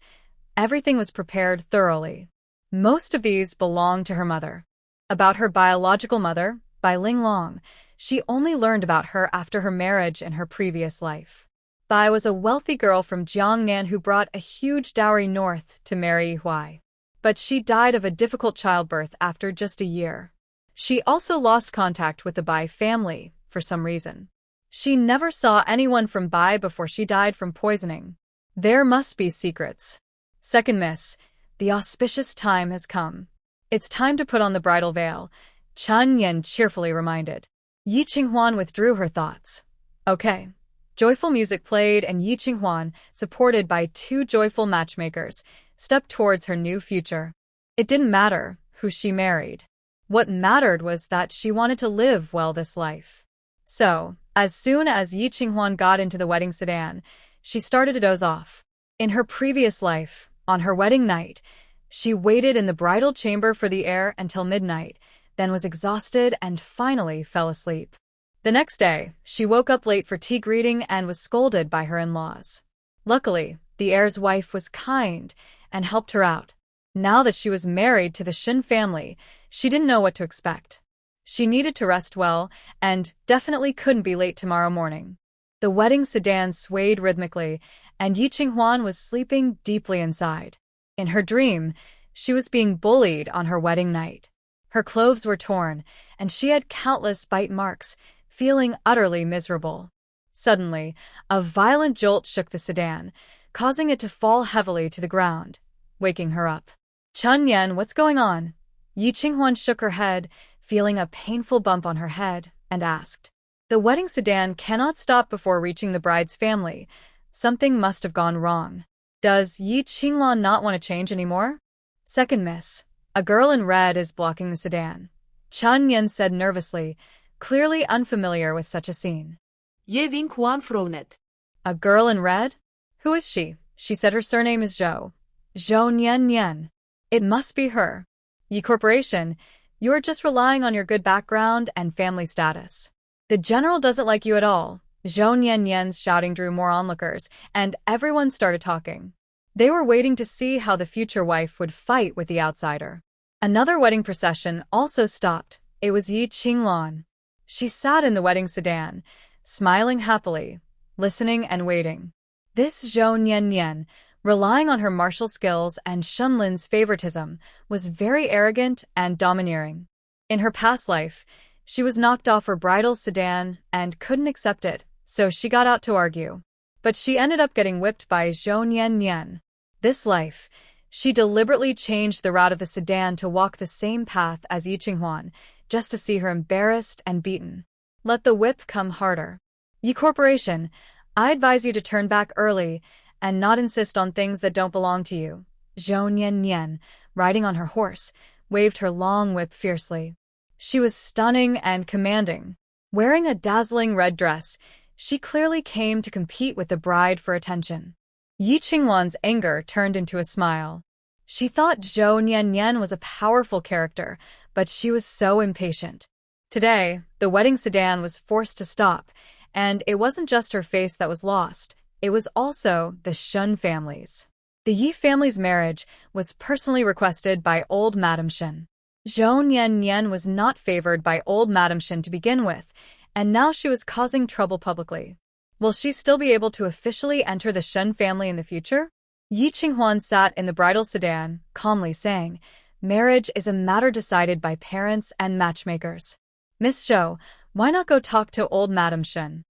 everything was prepared thoroughly. Most of these belonged to her mother. About her biological mother, Bai Linglong, she only learned about her after her marriage in her previous life. Bai was a wealthy girl from Jiangnan who brought a huge dowry north to marry Yi Huai. But she died of a difficult childbirth after just a year. She also lost contact with the Bai family for some reason. She never saw anyone from Bai before she died from poisoning. There must be secrets. Second miss, the auspicious time has come. It's time to put on the bridal veil, Chen Yan cheerfully reminded. Yi Qinghuan withdrew her thoughts. Okay. Joyful music played and Yi Qinghuan, supported by two joyful matchmakers, stepped towards her new future. It didn't matter who she married. What mattered was that she wanted to live well this life. So, as soon as Yi Qinghuan got into the wedding sedan, she started to doze off. In her previous life, on her wedding night, she waited in the bridal chamber for the heir until midnight, then was exhausted and finally fell asleep. The next day, she woke up late for tea greeting and was scolded by her in-laws. Luckily, the heir's wife was kind and helped her out. Now that she was married to the Shin family, she didn't know what to expect. She needed to rest well and definitely couldn't be late tomorrow morning. The wedding sedan swayed rhythmically, and Yi Qinghuan was sleeping deeply inside. In her dream, she was being bullied on her wedding night. Her clothes were torn, and she had countless bite marks, feeling utterly miserable. Suddenly, a violent jolt shook the sedan, causing it to fall heavily to the ground, waking her up. Chen Yan, what's going on? Yi Qinghuan shook her head, feeling a painful bump on her head, and asked. The wedding sedan cannot stop before reaching the bride's family. Something must have gone wrong. Does Yi Qinglan not want to change anymore? Second miss. A girl in red is blocking the sedan. Chen Yan said nervously, clearly unfamiliar with such a scene. Ye Ving Quan Fronet. A girl in red? Who is she? She said her surname is Zhou. Zhou Nian Nian. It must be her. Yi Corporation, you are just relying on your good background and family status. The general doesn't like you at all. Zhou Nian Nian's shouting drew more onlookers, and everyone started talking. They were waiting to see how the future wife would fight with the outsider. Another wedding procession also stopped. It was Yi Qinglan. She sat in the wedding sedan, smiling happily, listening and waiting. This Zhou Nian Nian, relying on her martial skills and Shunlin's favoritism, was very arrogant and domineering. In her past life, she was knocked off her bridal sedan and couldn't accept it, so she got out to argue. But she ended up getting whipped by Zhou Nian Nian. This life, she deliberately changed the route of the sedan to walk the same path as Yi Qinghuan, just to see her embarrassed and beaten. Let the whip come harder. Yi Corporation, I advise you to turn back early and not insist on things that don't belong to you. Zhou Nian Nian, riding on her horse, waved her long whip fiercely. She was stunning and commanding. Wearing a dazzling red dress, she clearly came to compete with the bride for attention. Yi Qingwan's anger turned into a smile. She thought Zhou Nian Nian was a powerful character, but she was so impatient. Today, the wedding sedan was forced to stop, and it wasn't just her face that was lost, It was also the Shun family's. The Yi family's marriage was personally requested by old Madame Shen. Zhou Nian was not favored by old Madame Shen to begin with, and now she was causing trouble publicly. Will she still be able to officially enter the Shun family in the future? Yi Qinghuan sat in the bridal sedan, calmly saying, "Marriage is a matter decided by parents and matchmakers. Miss Zhou, why not go talk to old Madame Shen?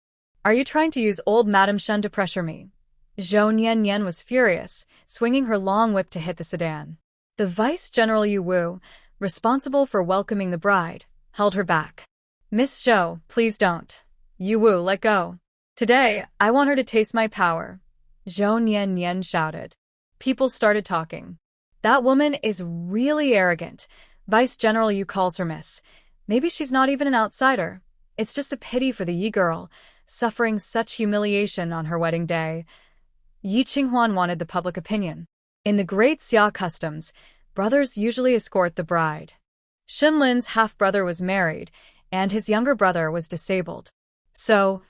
Are you trying to use old Madame Shen to pressure me?" Zhou Nian was furious, swinging her long whip to hit the sedan. The Vice General Yu Wu, responsible for welcoming the bride, held her back. "Miss Zhou, please don't. Yu Wu, let go. Today, I want her to taste my power," Zhou Nian shouted. People started talking. "That woman is really arrogant. Vice General Yu calls her miss. Maybe she's not even an outsider. It's just a pity for the Yi girl, suffering such humiliation on her wedding day." Yi Qinghuan wanted the public opinion. In the Great Xia customs, brothers usually escort the bride. Shenlin's half-brother was married, and his younger brother was disabled. So,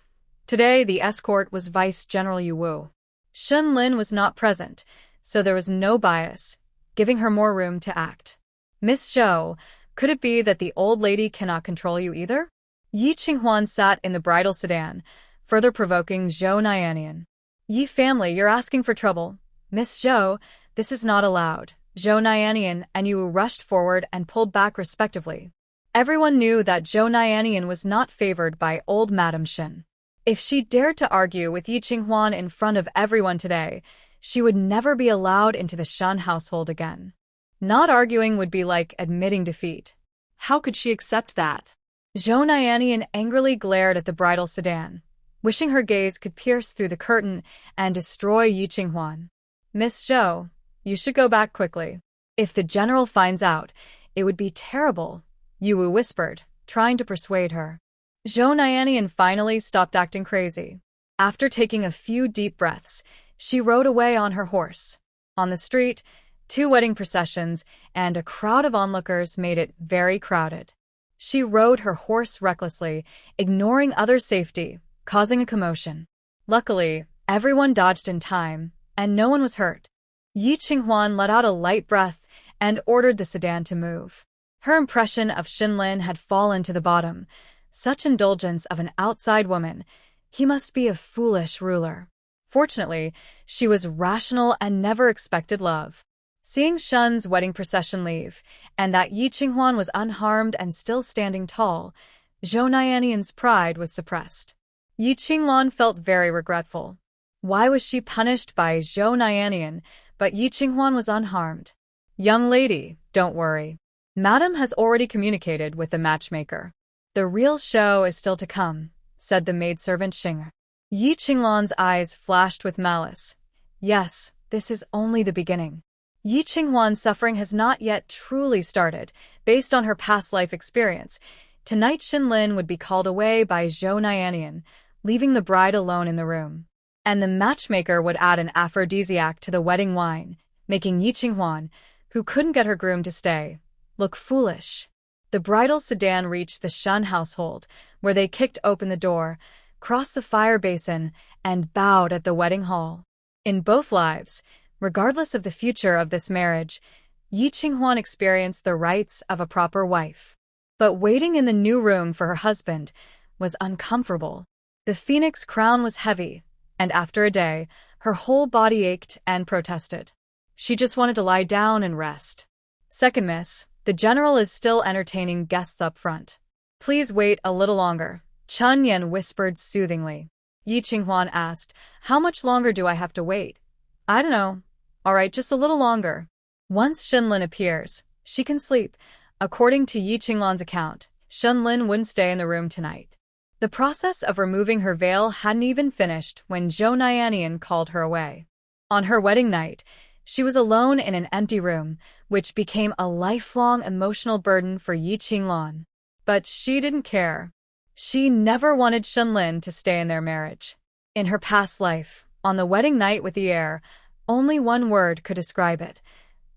today the escort was Vice General Yu Wu. Shenlin was not present, so there was no bias, giving her more room to act. "Miss Zhou, could it be that the old lady cannot control you either?" Yi Qinghuan sat in the bridal sedan, further provoking Zhou Nianian. "Yi family, you're asking for trouble. Miss Zhou, this is not allowed." Zhou Nianian and Yu rushed forward and pulled back respectively. Everyone knew that Zhou Nianian was not favored by old Madame Shen. If she dared to argue with Yi Qinghuan in front of everyone today, she would never be allowed into the Shun household again. Not arguing would be like admitting defeat. How could she accept that? Zhou Nianian angrily glared at the bridal sedan, wishing her gaze could pierce through the curtain and destroy Yi Qinghuan. "Miss Zhou, you should go back quickly. If the general finds out, it would be terrible," Yu Wu whispered, trying to persuade her. Zhou Nianian finally stopped acting crazy. After taking a few deep breaths, she rode away on her horse. On the street, 2 wedding processions and a crowd of onlookers made it very crowded. She rode her horse recklessly, ignoring others' safety, causing a commotion. Luckily, everyone dodged in time, and no one was hurt. Yi Qinghuan let out a light breath and ordered the sedan to move. Her impression of Shenlin had fallen to the bottom. Such indulgence of an outside woman. He must be a foolish ruler. Fortunately, she was rational and never expected love. Seeing Shun's wedding procession leave, and that Yi Qinghuan was unharmed and still standing tall, Zhou Nianian's pride was suppressed. Yi Qinghuan felt very regretful. Why was she punished by Zhou Nianian, but Yi Qinghuan was unharmed? "Young lady, don't worry. Madam has already communicated with the matchmaker. The real show is still to come," said the maidservant Xing. Yi Qinghuan's eyes flashed with malice. Yes, this is only the beginning. Yi Qinghuan's suffering has not yet truly started. Based on her past life experience, tonight Shenlin would be called away by Zhou Nianian, leaving the bride alone in the room. And the matchmaker would add an aphrodisiac to the wedding wine, making Yi Qinghuan, who couldn't get her groom to stay, look foolish. The bridal sedan reached the Shun household, where they kicked open the door, crossed the fire basin, and bowed at the wedding hall. In both lives, regardless of the future of this marriage, Yi Qinghuan experienced the rights of a proper wife. But waiting in the new room for her husband was uncomfortable. The phoenix crown was heavy, and after a day, her whole body ached and protested. She just wanted to lie down and rest. "Second miss, the general is still entertaining guests up front. Please wait a little longer," Chun Yan whispered soothingly. Yi Qinghuan asked, "How much longer do I have to wait?" "I don't know. All right, just a little longer." Once Shenlin appears, she can sleep. According to Yi Qinghuan's account, Shenlin wouldn't stay in the room tonight. The process of removing her veil hadn't even finished when Zhou Nianian called her away. On her wedding night, she was alone in an empty room, which became a lifelong emotional burden for Yi Qinghuan. But she didn't care. She never wanted Shenlin to stay in their marriage. In her past life, on the wedding night with the heir, only one word could describe it.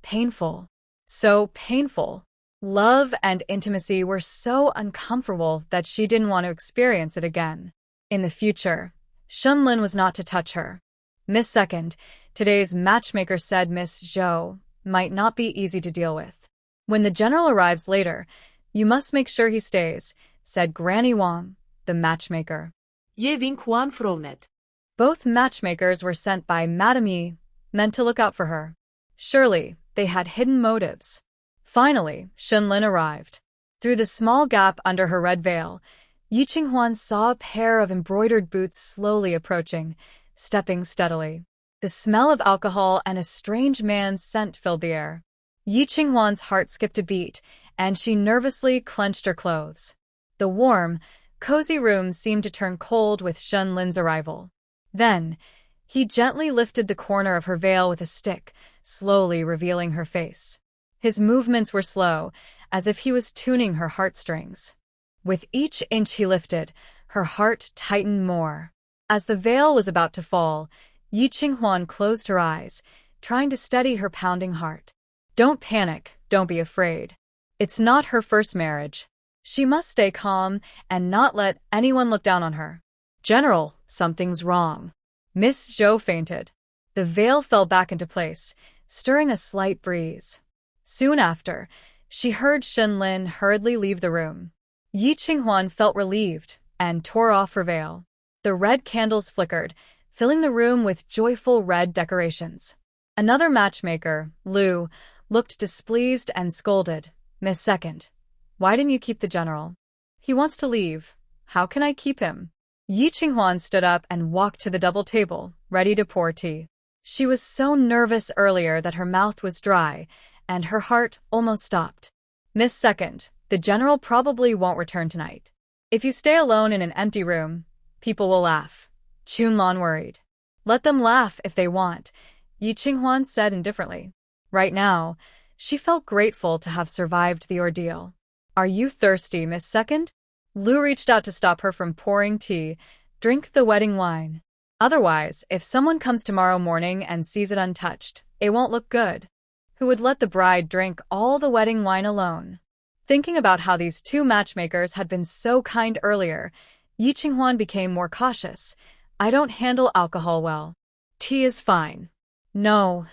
Painful. So painful. Love and intimacy were so uncomfortable that she didn't want to experience it again. In the future, Shenlin was not to touch her. Miss Second, today's matchmaker said Miss Zhou might not be easy to deal with. When the general arrives later, you must make sure he stays, said Granny Wang, the matchmaker. Ye Wing Huan Frovnet. Both matchmakers were sent by Madame Yi, meant to look out for her. Surely, they had hidden motives. Finally, Shunlin arrived. Through the small gap under her red veil, Yi Qinghuan saw a pair of embroidered boots slowly approaching, stepping steadily. The smell of alcohol and a strange man's scent filled the air. Yi Qinghuan's heart skipped a beat, and she nervously clenched her clothes. The warm, cozy room seemed to turn cold with Shunlin's arrival. Then, he gently lifted the corner of her veil with a stick, slowly revealing her face. His movements were slow, as if he was tuning her heartstrings. With each inch he lifted, her heart tightened more. As the veil was about to fall, Yi Qinghuan closed her eyes, trying to steady her pounding heart. Don't panic, don't be afraid. It's not her first marriage. She must stay calm and not let anyone look down on her. General, something's wrong. Miss Zhou fainted. The veil fell back into place, stirring a slight breeze. Soon after, she heard Shunlin hurriedly leave the room. Yi Qinghuan felt relieved and tore off her veil. The red candles flickered, filling the room with joyful red decorations. Another matchmaker, Lu, looked displeased and scolded. Miss Second, why didn't you keep the general? He wants to leave. How can I keep him? Yi Qinghuan stood up and walked to the double table, ready to pour tea. She was so nervous earlier that her mouth was dry, and her heart almost stopped. Miss Second, the general probably won't return tonight. If you stay alone in an empty room, people will laugh. Chunlan worried. Let them laugh if they want, Yi Qinghuan said indifferently. Right now, she felt grateful to have survived the ordeal. Are you thirsty, Miss Second? Lu reached out to stop her from pouring tea. Drink the wedding wine. Otherwise, if someone comes tomorrow morning and sees it untouched, it won't look good. Who would let the bride drink all the wedding wine alone? Thinking about how these two matchmakers had been so kind earlier, Yi Qinghuan became more cautious. I don't handle alcohol well. Tea is fine. No.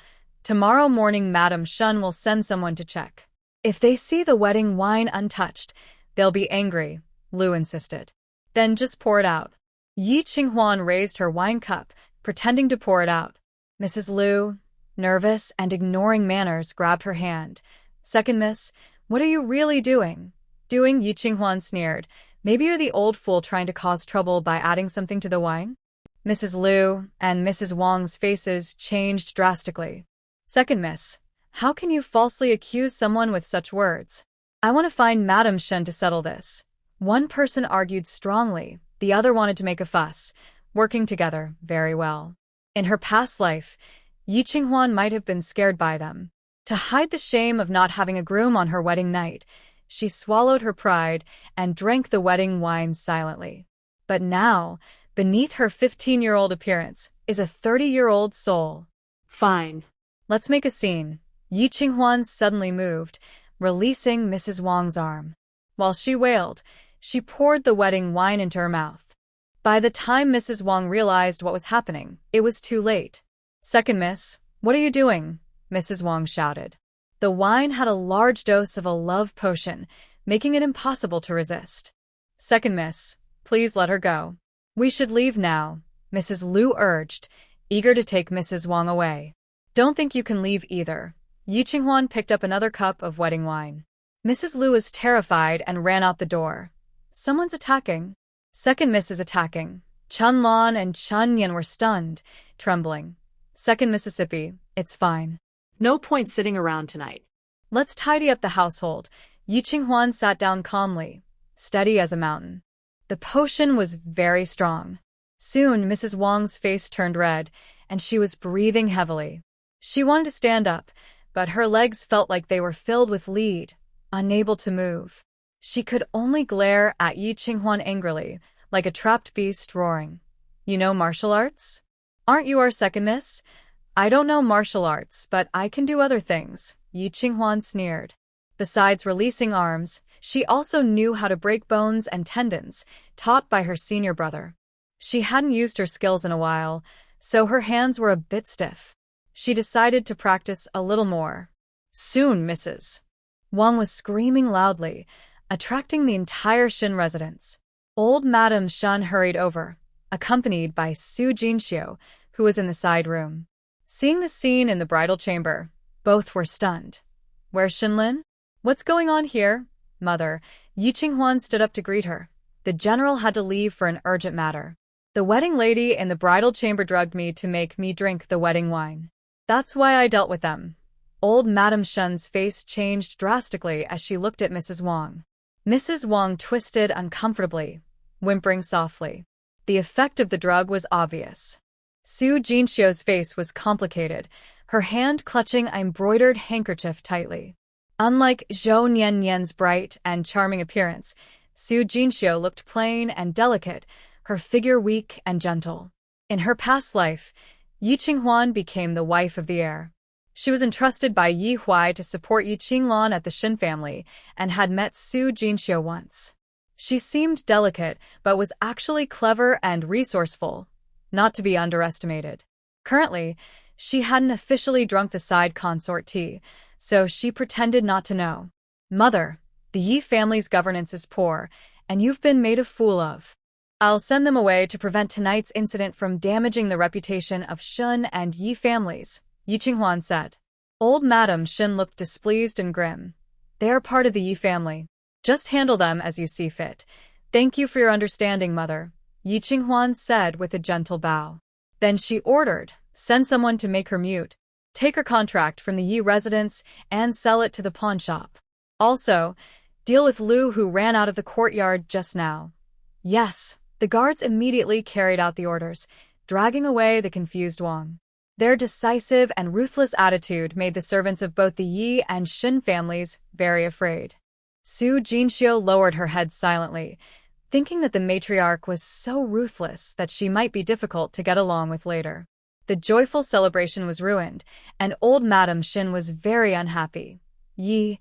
Tomorrow morning Madame Shun will send someone to check. If they see the wedding wine untouched, they'll be angry, Lu insisted. Then just pour it out. Yi Qinghuan raised her wine cup, pretending to pour it out. Mrs. Lu, nervous and ignoring manners, grabbed her hand. Second miss, what are you really doing? Doing, Yi Qinghuan sneered. Maybe you're the old fool trying to cause trouble by adding something to the wine? Mrs. Lu and Mrs. Wang's faces changed drastically. Second miss, how can you falsely accuse someone with such words? I want to find Madame Shun to settle this. One person argued strongly, the other wanted to make a fuss, working together very well. In her past life, Yi Qinghuan might have been scared by them. To hide the shame of not having a groom on her wedding night, she swallowed her pride and drank the wedding wine silently. But now, beneath her 15-year-old appearance, is a 30-year-old soul. Fine. Let's make a scene. Yi Qinghuan suddenly moved, releasing Mrs. Wang's arm. While she wailed, she poured the wedding wine into her mouth. By the time Mrs. Wang realized what was happening, it was too late. Second miss, what are you doing? Mrs. Wang shouted. The wine had a large dose of a love potion, making it impossible to resist. Second miss, please let her go. We should leave now, Mrs. Lu urged, eager to take Mrs. Wang away. Don't think you can leave either. Yi Qinghuan picked up another cup of wedding wine. Mrs. Lu was terrified and ran out the door. Someone's attacking. Second miss is attacking. Chun Lan and Chun Yan were stunned, trembling. Second Mississippi, it's fine. No point sitting around tonight. Let's tidy up the household. Yi Qinghuan sat down calmly, steady as a mountain. The potion was very strong. Soon, Mrs. Wang's face turned red, and she was breathing heavily. She wanted to stand up, but her legs felt like they were filled with lead, unable to move. She could only glare at Yi Qinghuan angrily, like a trapped beast roaring. You know martial arts? Aren't you our second miss? I don't know martial arts, but I can do other things, Yi Qinghuan sneered. Besides releasing arms, she also knew how to break bones and tendons, taught by her senior brother. She hadn't used her skills in a while, so her hands were a bit stiff. She decided to practice a little more. Soon, Mrs. Wang was screaming loudly, attracting the entire Shin residence. Old Madam Shun hurried over, accompanied by Su Jinxiu, who was in the side room. Seeing the scene in the bridal chamber, both were stunned. Where's Shinlin? What's going on here? Mother, Yi Qinghuan stood up to greet her. The general had to leave for an urgent matter. The wedding lady in the bridal chamber drugged me to make me drink the wedding wine. That's why I dealt with them. Old Madam Shun's face changed drastically as she looked at Mrs. Wang. Mrs. Wang twisted uncomfortably, whimpering softly. The effect of the drug was obvious. Su Jinxiu's face was complicated, her hand clutching an embroidered handkerchief tightly. Unlike Zhou Niannian's bright and charming appearance, Su Jinxiu looked plain and delicate, her figure weak and gentle. In her past life, Yi Qinghuan became the wife of the heir. She was entrusted by Yi Huai to support Yi Qinglan at the Shin family and had met Su Jinxiu once. She seemed delicate, but was actually clever and resourceful, not to be underestimated. Currently, she hadn't officially drunk the side consort tea, so she pretended not to know. Mother, the Yi family's governance is poor, and you've been made a fool of. I'll send them away to prevent tonight's incident from damaging the reputation of Shun and Yi families, Yi Qinghuan said. Old Madam Shin looked displeased and grim. They are part of the Yi family. Just handle them as you see fit. Thank you for your understanding, Mother, Yi Qinghuan said with a gentle bow. Then she ordered, send someone to make her mute. Take her contract from the Yi residence and sell it to the pawn shop. Also, deal with Lu who ran out of the courtyard just now. Yes, the guards immediately carried out the orders, dragging away the confused Wang. Their decisive and ruthless attitude made the servants of both the Yi and Shin families very afraid. Su Jinxiu lowered her head silently, thinking that the matriarch was so ruthless that she might be difficult to get along with later. The joyful celebration was ruined, and old Madam Shin was very unhappy. Yi,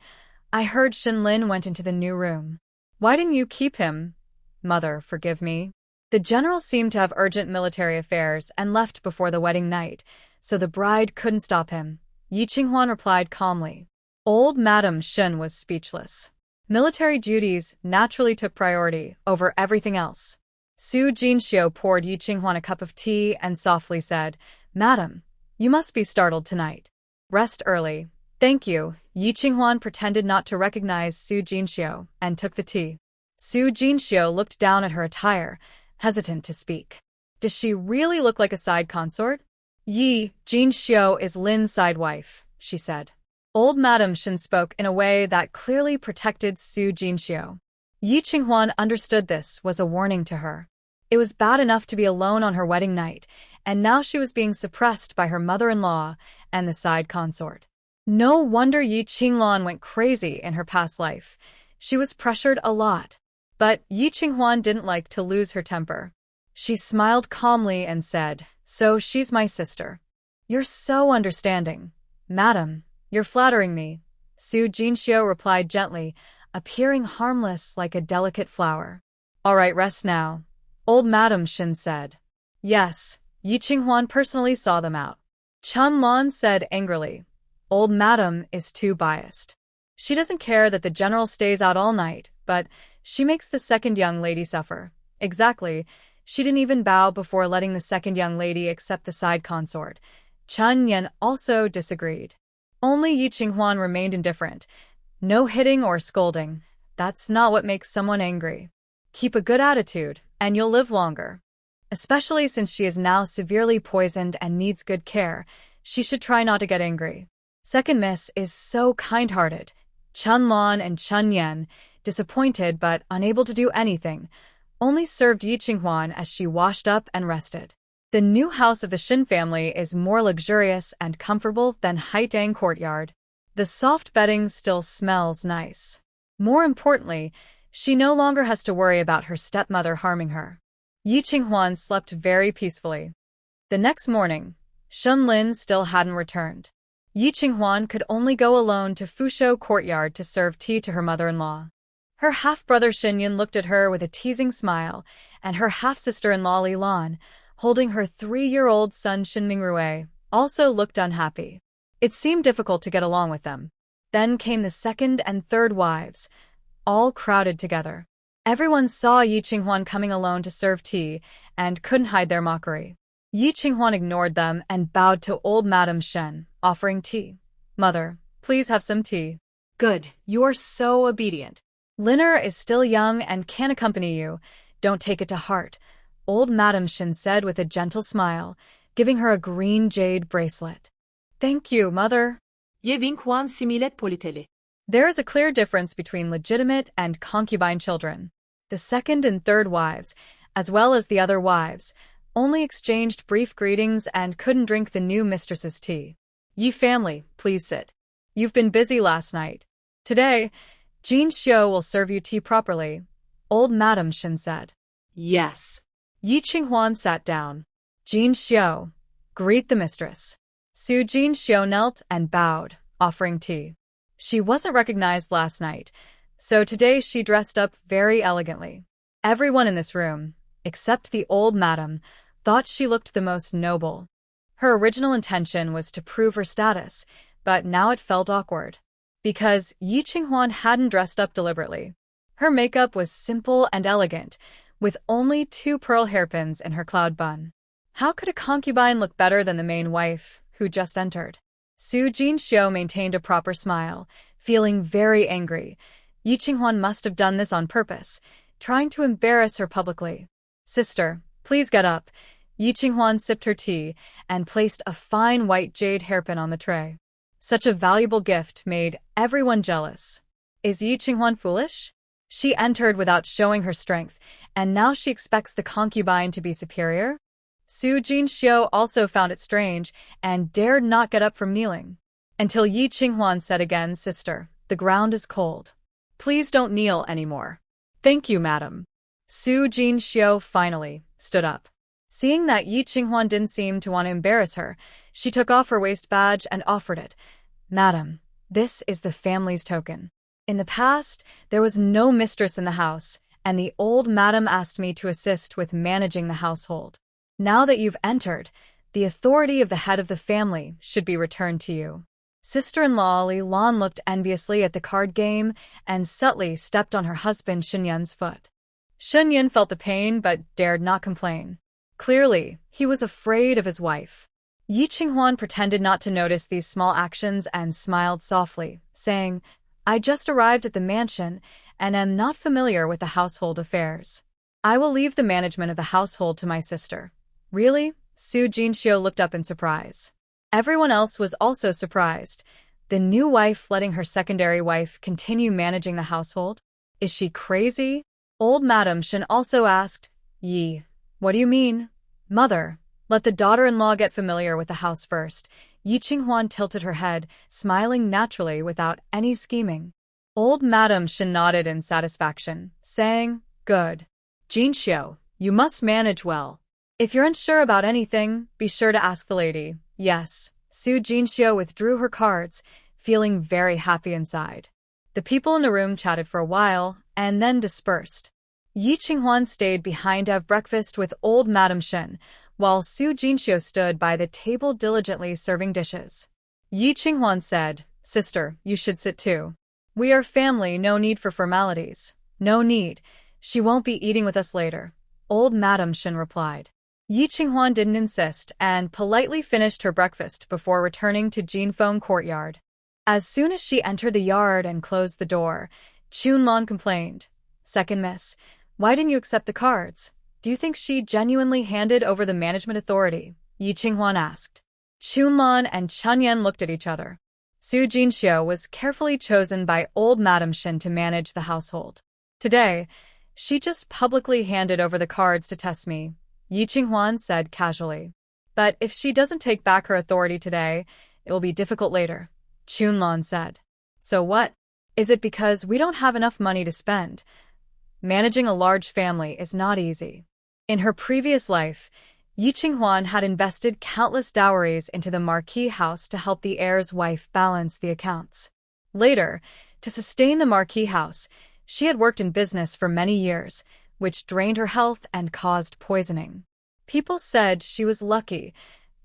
I heard Shinlin went into the new room. Why didn't you keep him? Mother, forgive me. The general seemed to have urgent military affairs and left before the wedding night, so the bride couldn't stop him. Yi Qinghuan replied calmly. Old Madam Shin was speechless. Military duties naturally took priority over everything else. Su Jinxiu poured Yi Qinghuan a cup of tea and softly said, Madam, you must be startled tonight. Rest early. Thank you. Yi Qinghuan pretended not to recognize Su Jinxiu and took the tea. Su Jinxiu looked down at her attire, hesitant to speak. Does she really look like a side consort? Yi Jinxiu is Lin's side wife, she said. Old Madam Shin spoke in a way that clearly protected Su Jinxiu. Yi Qinghuan understood this was a warning to her. It was bad enough to be alone on her wedding night, and now she was being suppressed by her mother-in-law and the side consort. No wonder Yi Qinglan went crazy in her past life. She was pressured a lot. But Yi Qinghuan didn't like to lose her temper. She smiled calmly and said, So she's my sister. You're so understanding. Madam, you're flattering me. Su Jinxiu replied gently, appearing harmless like a delicate flower. All right, rest now. Old Madam Shin said. Yes, Yi Qinghuan personally saw them out. Chun Lan said angrily. Old Madam is too biased. She doesn't care that the general stays out all night, but she makes the second young lady suffer. Exactly. She didn't even bow before letting the second young lady accept the side consort. Chun Yan also disagreed. Only Yi Qinghuan remained indifferent. No hitting or scolding. That's not what makes someone angry. Keep a good attitude, and you'll live longer. Especially since she is now severely poisoned and needs good care, she should try not to get angry. Second Miss is so kind-hearted. Chun Lan and Chun Yan, disappointed but unable to do anything, only served Yi Qinghuan as she washed up and rested. The new house of the Shin family is more luxurious and comfortable than Haitang Courtyard. The soft bedding still smells nice. More importantly, she no longer has to worry about her stepmother harming her. Yi Qinghuan slept very peacefully. The next morning, Shenlin still hadn't returned. Yi Qinghuan could only go alone to Fushou Courtyard to serve tea to her mother-in-law. Her half-brother Xinyan looked at her with a teasing smile, and her half-sister-in-law Li Lan, holding her 3-year-old son Shinmingrue, also looked unhappy. It seemed difficult to get along with them. Then came the second and third wives, all crowded together. Everyone saw Yi Qinghuan coming alone to serve tea and couldn't hide their mockery. Yi Qinghuan ignored them and bowed to old Madame Shen, offering tea. "Mother, please have some tea." Good, you're so obedient. "Liner is still young and can accompany you. Don't take it to heart," old Madame Shen said with a gentle smile, giving her a green jade bracelet. "Thank you, mother." Ye Winghuan similet politeli. There is a clear difference between legitimate and concubine children. The second and third wives, as well as the other wives, only exchanged brief greetings and couldn't drink the new mistress's tea. "Yi family, please sit. You've been busy last night. Today, Jin Xiu will serve you tea properly," old Madame Shen said. Yes. Yi Qinghuan sat down. "Jin Xiu, greet the mistress." Su Jin Xiu knelt and bowed, offering tea. She wasn't recognized last night, so today she dressed up very elegantly. Everyone in this room, except the old madam, thought she looked the most noble. Her original intention was to prove her status, but now it felt awkward. Because Yi Qinghuan hadn't dressed up deliberately. Her makeup was simple and elegant, with only 2 pearl hairpins in her cloud bun. How could a concubine look better than the main wife, who just entered? Su Jinxiu maintained a proper smile, feeling very angry. Yi Qinghuan must have done this on purpose, trying to embarrass her publicly. "Sister, please get up." Yi Qinghuan sipped her tea and placed a fine white jade hairpin on the tray. Such a valuable gift made everyone jealous. Is Yi Qinghuan foolish? She entered without showing her strength, and now she expects the concubine to be superior? Su Jinxiu also found it strange and dared not get up from kneeling. Until Yi Qinghuan said again, "Sister, the ground is cold. Please don't kneel anymore." "Thank you, madam." Su Jinxiu finally stood up. Seeing that Yi Qinghuan didn't seem to want to embarrass her, she took off her waist badge and offered it. "Madam, this is the family's token. In the past, there was no mistress in the house, and the old madam asked me to assist with managing the household. Now that you've entered, the authority of the head of the family should be returned to you." Sister-in-law Li Lan looked enviously at the card game and subtly stepped on her husband Shenyan's foot. Shenyan felt the pain but dared not complain. Clearly, he was afraid of his wife. Yi Qinghuan pretended not to notice these small actions and smiled softly, saying, "I just arrived at the mansion and am not familiar with the household affairs. I will leave the management of the household to my sister." "Really?" Su Jinxiu looked up in surprise. Everyone else was also surprised. The new wife letting her secondary wife continue managing the household? Is she crazy? Old Madame Shen also asked, "Yi, what do you mean?" "Mother, let the daughter-in-law get familiar with the house first." Yi Qinghuan tilted her head, smiling naturally without any scheming. Old Madame Shen nodded in satisfaction, saying, "Good. Jinxiu, you must manage well. If you're unsure about anything, be sure to ask the lady." "Yes." Su Jinxiu withdrew her cards, feeling very happy inside. The people in the room chatted for a while, and then dispersed. Yi Qinghuan stayed behind to have breakfast with old Madame Shen, while Su Jinxiu stood by the table diligently serving dishes. Yi Qinghuan said, "Sister, you should sit too. We are family, no need for formalities." "No need. She won't be eating with us later," old Madame Shen replied. Yi Qinghuan didn't insist and politely finished her breakfast before returning to Jinfeng courtyard. As soon as she entered the yard and closed the door, Chunlan complained, "Second miss, why didn't you accept the cards? Do you think she genuinely handed over the management authority?" Yi Qinghuan asked. Chunlan and Chunyan looked at each other. Su Jinxiu was carefully chosen by old Madame Shen to manage the household. "Today, she just publicly handed over the cards to test me," Yi Qinghuan said casually. "But if she doesn't take back her authority today, it will be difficult later," Chunlan said. "So what? Is it because we don't have enough money to spend?" Managing a large family is not easy. In her previous life, Yi Qinghuan had invested countless dowries into the marquis house to help the heir's wife balance the accounts. Later, to sustain the marquis house, she had worked in business for many years, which drained her health and caused poisoning. People said she was lucky,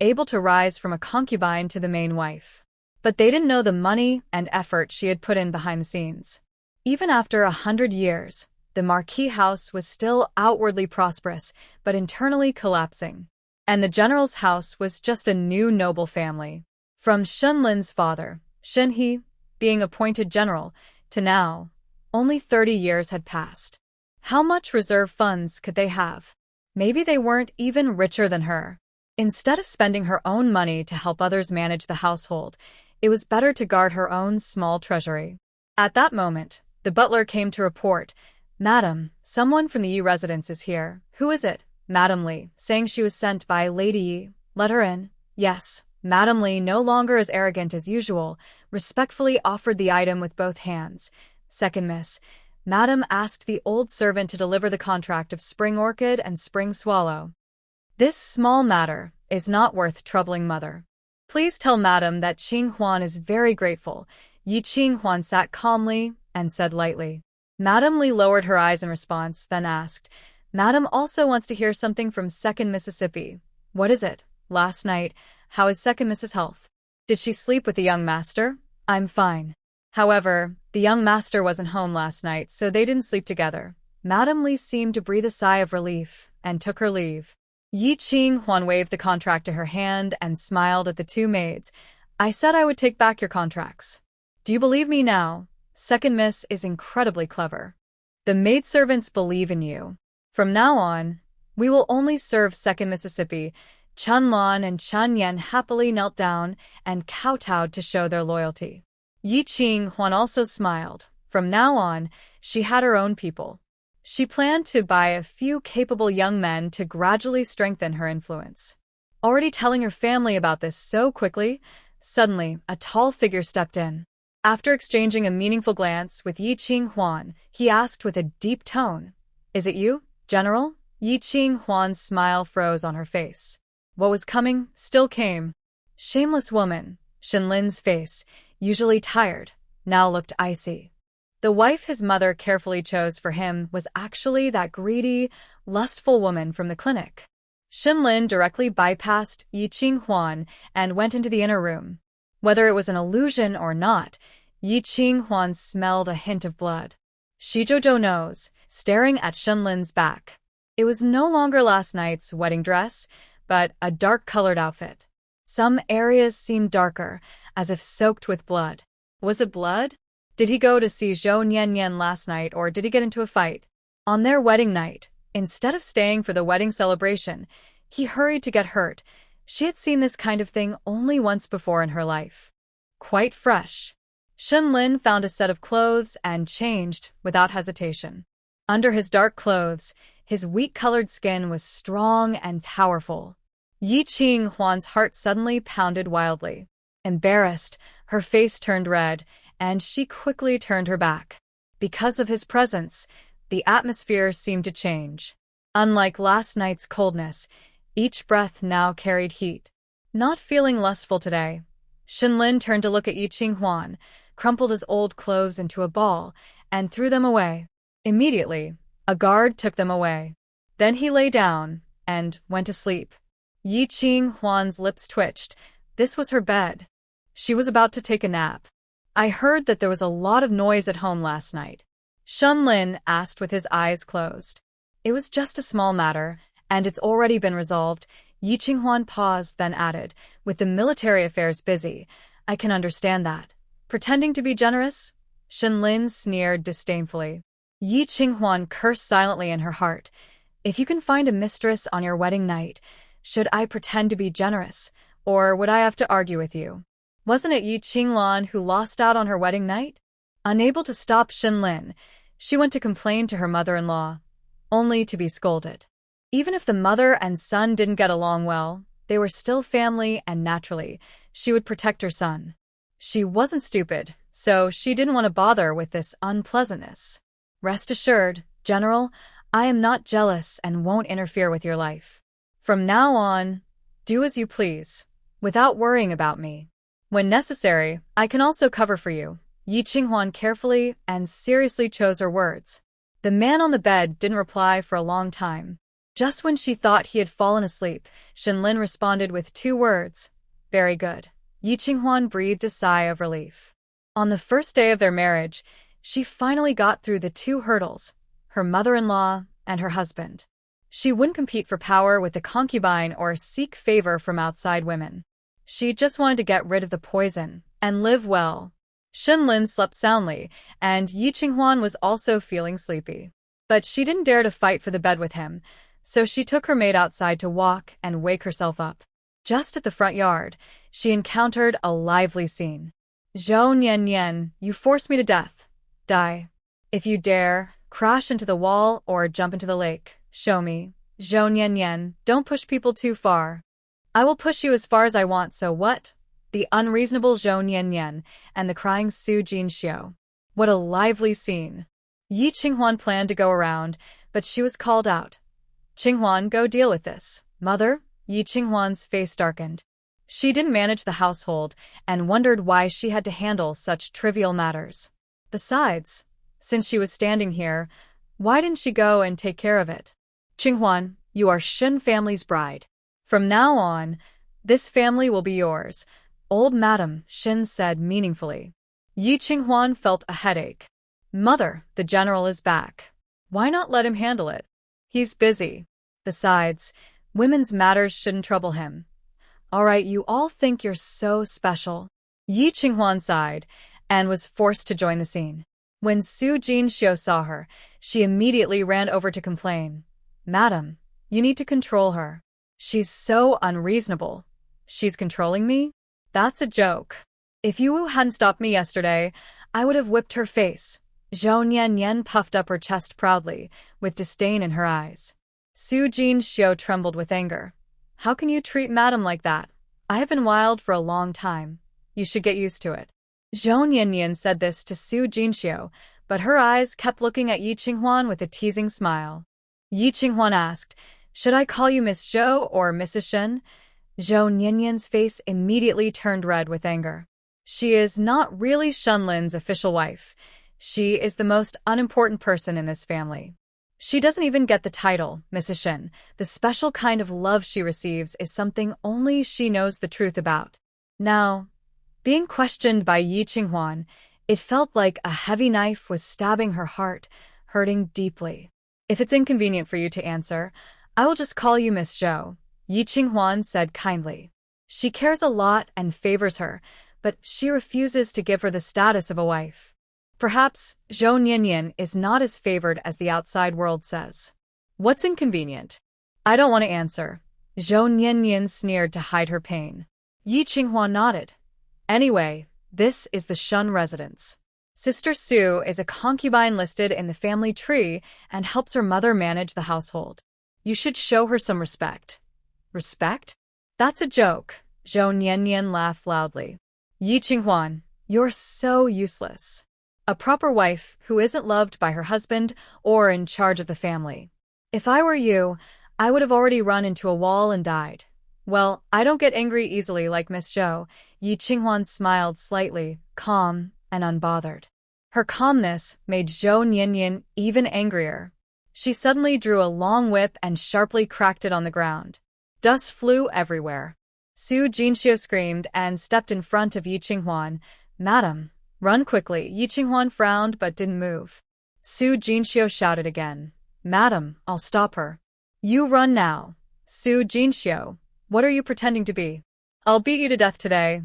able to rise from a concubine to the main wife. But they didn't know the money and effort she had put in behind the scenes. Even after 100 years, the Marquis house was still outwardly prosperous, but internally collapsing. And the general's house was just a new noble family. From Shunlin's father, Shinhe, being appointed general, to now, only 30 years had passed. How much reserve funds could they have? Maybe they weren't even richer than her. Instead of spending her own money to help others manage the household, it was better to guard her own small treasury. At that moment, the butler came to report, "Madam, someone from the Yi residence is here." "Who is it?" "Madam Li," saying she was sent by Lady Yi. "Let her in." "Yes." Madam Li, no longer as arrogant as usual, respectfully offered the item with both hands. "Second miss." Madam asked the old servant to deliver the contract of Spring Orchid and Spring Swallow. "This small matter is not worth troubling, mother. Please tell Madam that Qing Huan is very grateful." Yi Qing Huan sat calmly and said lightly. Madam Li lowered her eyes in response, then asked, "Madam also wants to hear something from Second Mississippi." "What is it?" "Last night, how is Second Miss's health?" "Did she sleep with the young master?" "I'm fine. However, the young master wasn't home last night, so they didn't sleep together." Madam Li seemed to breathe a sigh of relief and took her leave. Yi Qing Huan waved the contract to her hand and smiled at the two maids. "I said I would take back your contracts. Do you believe me now? Second Miss is incredibly clever. The maidservants believe in you. From now on, we will only serve Second Mississippi." Chun Lan and Chun Yen happily knelt down and kowtowed to show their loyalty. Yi Qing Huan also smiled. From now on, she had her own people. She planned to buy a few capable young men to gradually strengthen her influence. Already telling her family about this so quickly, suddenly a tall figure stepped in. After exchanging a meaningful glance with Yi Qing Huan, he asked with a deep tone, "Is it you, General?" Yi Qing Huan's smile froze on her face. What was coming still came. Shameless woman. Shenlin's face, usually tired, now looked icy. The wife his mother carefully chose for him was actually that greedy, lustful woman from the clinic. Shenlin directly bypassed Yi Qing Huan and went into the inner room. Whether it was an illusion or not, Yi Qing Huan smelled a hint of blood. Shi Jojo nose, staring at Shenlin's back. It was no longer last night's wedding dress, but a dark-colored outfit. Some areas seemed darker, as if soaked with blood. Was it blood? Did he go to see Zhou Nian last night, or did he get into a fight? On their wedding night, instead of staying for the wedding celebration, he hurried to get hurt. She had seen this kind of thing only once before in her life. Quite fresh. Shenlin found a set of clothes and changed without hesitation. Under his dark clothes, his wheat-colored skin was strong and powerful. Yi Qing Huan's heart suddenly pounded wildly. Embarrassed, her face turned red, and she quickly turned her back. Because of his presence, the atmosphere seemed to change. Unlike last night's coldness, each breath now carried heat. Not feeling lustful today, Shenlin turned to look at Yi Qing Huan, crumpled his old clothes into a ball, and threw them away. Immediately, a guard took them away. Then he lay down and went to sleep. Yi Qing Huan's lips twitched. This was her bed. She was about to take a nap. "I heard that there was a lot of noise at home last night," Shenlin asked with his eyes closed. "It was just a small matter, and it's already been resolved." Yi Qing Huan paused, then added, "With the military affairs busy, I can understand that." "Pretending to be generous?" Shenlin sneered disdainfully. Yi Qing Huan cursed silently in her heart. "If you can find a mistress on your wedding night, should I pretend to be generous, or would I have to argue with you? Wasn't it Yi Qinglan who lost out on her wedding night?" Unable to stop Shenlin, she went to complain to her mother-in-law, only to be scolded. Even if the mother and son didn't get along well, they were still family, and naturally, she would protect her son. She wasn't stupid, so she didn't want to bother with this unpleasantness. "Rest assured, General, I am not jealous and won't interfere with your life. From now on, do as you please, without worrying about me. When necessary, I can also cover for you." Yi Qinghuan carefully and seriously chose her words. The man on the bed didn't reply for a long time. Just when she thought he had fallen asleep, Shenlin responded with 2 words. Very good. Yi Qinghuan breathed a sigh of relief. On the first day of their marriage, she finally got through the 2 hurdles, her mother-in-law and her husband. She wouldn't compete for power with a concubine or seek favor from outside women. She just wanted to get rid of the poison and live well. Shenlin slept soundly, and Yi Qinghuan was also feeling sleepy. But she didn't dare to fight for the bed with him, so she took her maid outside to walk and wake herself up. Just at the front yard, she encountered a lively scene. Zhou Nian, you forced me to death. Die. If you dare, crash into the wall or jump into the lake. Show me. Zhou Nian, don't push people too far. I will push you as far as I want, so what? The unreasonable Zhou Nian and the crying Su Jinxiu. What a lively scene. Yi Qinghuan planned to go around, but she was called out. Qinghuan, go deal with this. Mother? Yi Qinghuan's face darkened. She didn't manage the household and wondered why she had to handle such trivial matters. Besides, since she was standing here, why didn't she go and take care of it? Qinghuan, you are Shen family's bride. From now on, this family will be yours, old Madam, Shen said meaningfully. Yi Qinghuan felt a headache. Mother, the general is back. Why not let him handle it? He's busy. Besides, women's matters shouldn't trouble him. All right, you all think you're so special. Yi Qinghuan sighed and was forced to join the scene. When Su Jinxiu saw her, she immediately ran over to complain. Madam, you need to control her. She's so unreasonable. She's controlling me? That's a joke. If you hadn't stopped me yesterday, I would have whipped her face. Zhou Nian puffed up her chest proudly, with disdain in her eyes. Su Jinxiu trembled with anger. How can you treat Madam like that? I have been wild for a long time. You should get used to it. Zhou Nian said this to Su Jinxiu, but her eyes kept looking at Yi Qinghuan with a teasing smile. Yi Qinghuan asked, should I call you Miss Zhou or Mrs. Shen? Zhou Nian's face immediately turned red with anger. She is not really Shenlin's official wife. She is the most unimportant person in this family. She doesn't even get the title, Mrs. Shen. The special kind of love she receives is something only she knows the truth about. Now, being questioned by Yi Qinghuan, it felt like a heavy knife was stabbing her heart, hurting deeply. If it's inconvenient for you to answer, I will just call you Miss Zhou, Yi Qinghuan said kindly. She cares a lot and favors her, but she refuses to give her the status of a wife. Perhaps Zhou Nian is not as favored as the outside world says. What's inconvenient? I don't want to answer. Zhou Nian sneered to hide her pain. Yi Qinghuan nodded. Anyway, this is the Shen residence. Sister Su is a concubine listed in the family tree and helps her mother manage the household. You should show her some respect. Respect? That's a joke. Zhou Nian laughed loudly. Yi Qinghuan, you're so useless. A proper wife who isn't loved by her husband or in charge of the family. If I were you, I would have already run into a wall and died. Well, I don't get angry easily like Miss Zhou. Yi Qinghuan smiled slightly, calm and unbothered. Her calmness made Zhou Nian even angrier. She suddenly drew a long whip and sharply cracked it on the ground. Dust flew everywhere. Su Jinxiu screamed and stepped in front of Yi Qinghuan. Madam, run quickly. Yi Qinghuan frowned but didn't move. Su Jinxiu shouted again. Madam, I'll stop her. You run now. Su Jinxiu, what are you pretending to be? I'll beat you to death today.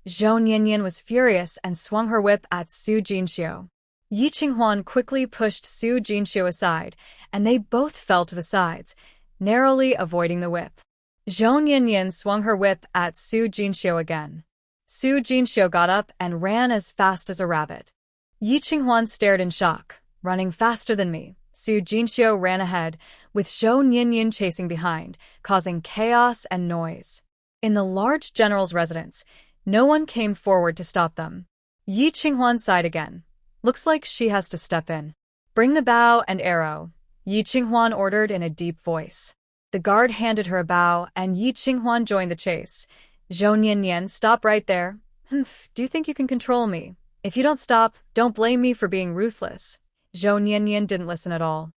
Zhou Nian was furious and swung her whip at Su Jinxiu. Yi Qinghuan quickly pushed Su Jinxiu aside, and they both fell to the sides, narrowly avoiding the whip. Zhou Nian swung her whip at Su Jinxiu again. Su Jinxiu got up and ran as fast as a rabbit. Yi Qinghuan stared in shock. Running faster than me. Su Jinxiu ran ahead, with Zhou Nian chasing behind, causing chaos and noise. In the large general's residence, no one came forward to stop them. Yi Qinghuan sighed again. Looks like she has to step in. Bring the bow and arrow, Yi Qinghuan ordered in a deep voice. The guard handed her a bow and Yi Qinghuan joined the chase. Zhou Nian, stop right there. Do you think you can control me? If you don't stop, don't blame me for being ruthless. Zhou Nian didn't listen at all.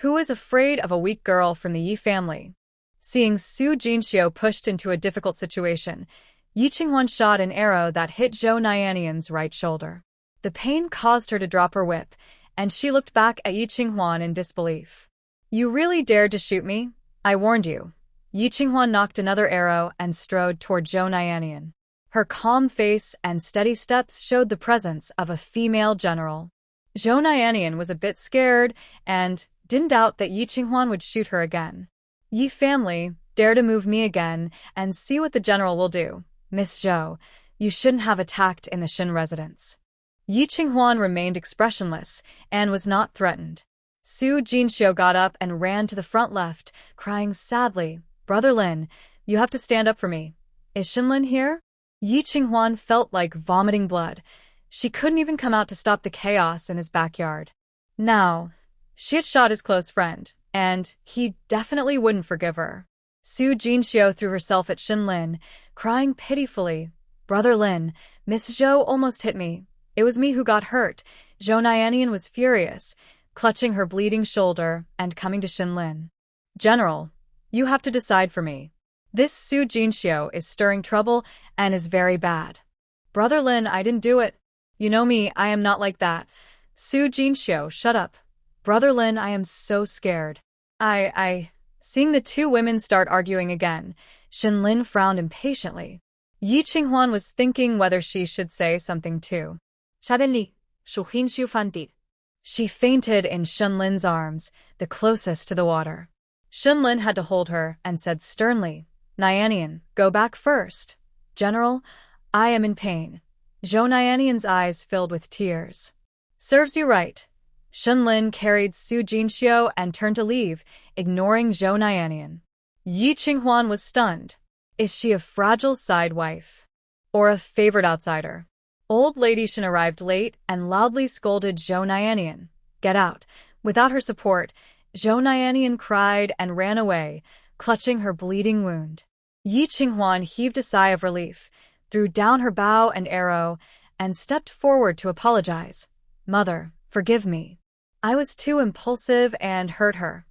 Who is afraid of a weak girl from the Yi family? Seeing Su Jinxiu pushed into a difficult situation, Yi Qinghuan shot an arrow that hit Zhou Nianian's right shoulder. The pain caused her to drop her whip, and she looked back at Yi Qinghuan in disbelief. You really dared to shoot me? I warned you. Yi Qinghuan knocked another arrow and strode toward Zhou Nianian. Her calm face and steady steps showed the presence of a female general. Zhou Nianian was a bit scared and didn't doubt that Yi Qinghuan would shoot her again. Yi family, dare to move me again and see what the general will do. Miss Zhou, you shouldn't have attacked in the Shin residence. Yi Qinghuan remained expressionless and was not threatened. Su Jinxiu got up and ran to the front left, crying sadly, Brother Lin, you have to stand up for me. Is Shinlin here? Yi Qinghuan felt like vomiting blood. She couldn't even come out to stop the chaos in his backyard. Now, she had shot his close friend, and he definitely wouldn't forgive her. Su Jinxiu threw herself at Shinlin, crying pitifully, Brother Lin, Miss Zhou almost hit me. It was me who got hurt. Zhou Nianian was furious, clutching her bleeding shoulder and coming to Shinlin. General, you have to decide for me. This Su Jinxiu is stirring trouble and is very bad. Brother Lin, I didn't do it. You know me, I am not like that. Su Jinxiu, shut up. Brother Lin, I am so scared. Seeing the two women start arguing again, Shinlin frowned impatiently. Yi Qinghuan was thinking whether she should say something too. Suddenly, Shu Hinxiu fainted. She fainted in Shinlin's arms, the closest to the water. Shinlin had to hold her and said sternly, Nianian, go back first. General, I am in pain. Zhou Nianian's eyes filled with tears. Serves you right. Shinlin carried Su Jinxiu and turned to leave, ignoring Zhou Nianian. Yi Qinghuan was stunned. Is she a fragile side wife? Or a favored outsider? Old Lady Shin arrived late and loudly scolded Zhou Nianian. Get out. Without her support, Zhou Nianian cried and ran away, clutching her bleeding wound. Yi Qinghuan heaved a sigh of relief, threw down her bow and arrow, and stepped forward to apologize. Mother, forgive me. I was too impulsive and hurt her.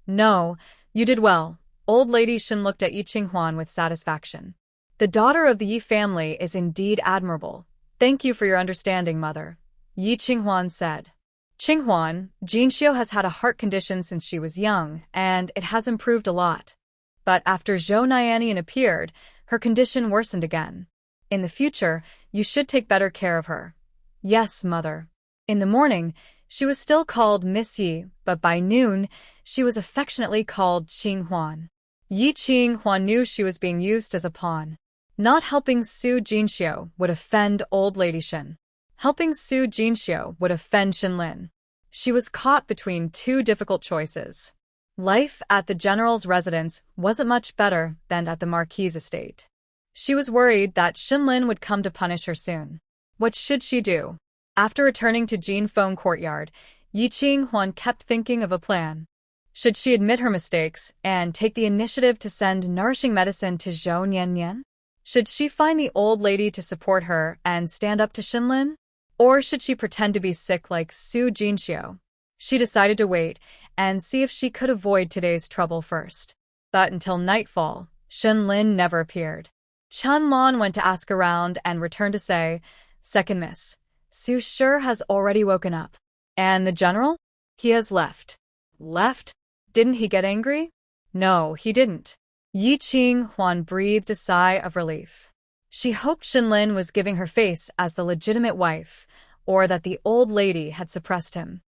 No, you did well. Old Lady Shin looked at Yi Qinghuan with satisfaction. The daughter of the Yi family is indeed admirable. Thank you for your understanding, Mother. Yi Qinghuan said. Qinghuan, Jinxiu has had a heart condition since she was young, and it has improved a lot. But after Zhou Nianian appeared, her condition worsened again. In the future, you should take better care of her. Yes, Mother. In the morning, she was still called Miss Yi, but by noon, she was affectionately called Qinghuan. Yi Qinghuan knew she was being used as a pawn. Not helping Su Jinxiu would offend Old Lady Shin. Helping Su Jinxiu would offend Shinlin. She was caught between two difficult choices. Life at the general's residence wasn't much better than at the marquis's estate. She was worried that Shinlin would come to punish her soon. What should she do? After returning to Jinfeng Courtyard, Yi Qinghuan kept thinking of a plan. Should she admit her mistakes and take the initiative to send nourishing medicine to Zhou Nianian? Should she find the old lady to support her and stand up to Shinlin? Or should she pretend to be sick like Su Jinxiu? She decided to wait and see if she could avoid today's trouble first. But until nightfall, Shinlin never appeared. Chen Lan went to ask around and returned to say, Second Miss, Su sure has already woken up. And the general? He has left. Left? Didn't he get angry? No, he didn't. Yi Qinghuan breathed a sigh of relief. She hoped Shinlin was giving her face as the legitimate wife, or that the old lady had suppressed him.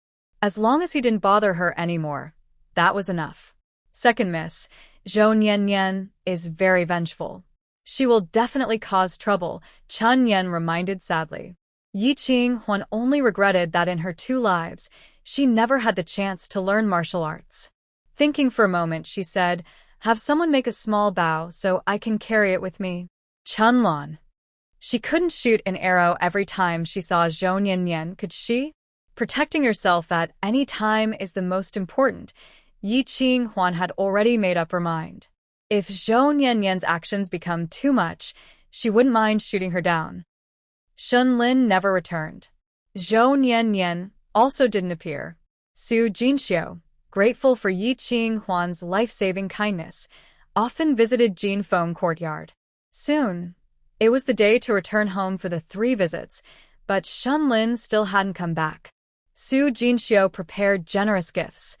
As long as he didn't bother her anymore, that was enough. Second Miss, Zhou Nianian is very vengeful. She will definitely cause trouble, Chen Yan reminded sadly. Yi Qinghuan only regretted that in her 2 lives, she never had the chance to learn martial arts. Thinking for a moment, she said, Have someone make a small bow so I can carry it with me. Chen Lan. She couldn't shoot an arrow every time she saw Zhou Nianian, could she? Protecting yourself at any time is the most important. Yi Qinghuan had already made up her mind. If Zhou Nianian's actions become too much, she wouldn't mind shooting her down. Shinlin never returned. Zhou Nianian also didn't appear. Su Jinxiu. grateful for Yi Qinghuan's life-saving kindness, often visited Jinfeng courtyard. Soon, it was the day to return home for the 3 visits, but Shunlin still hadn't come back. Su Jinxiu prepared generous gifts.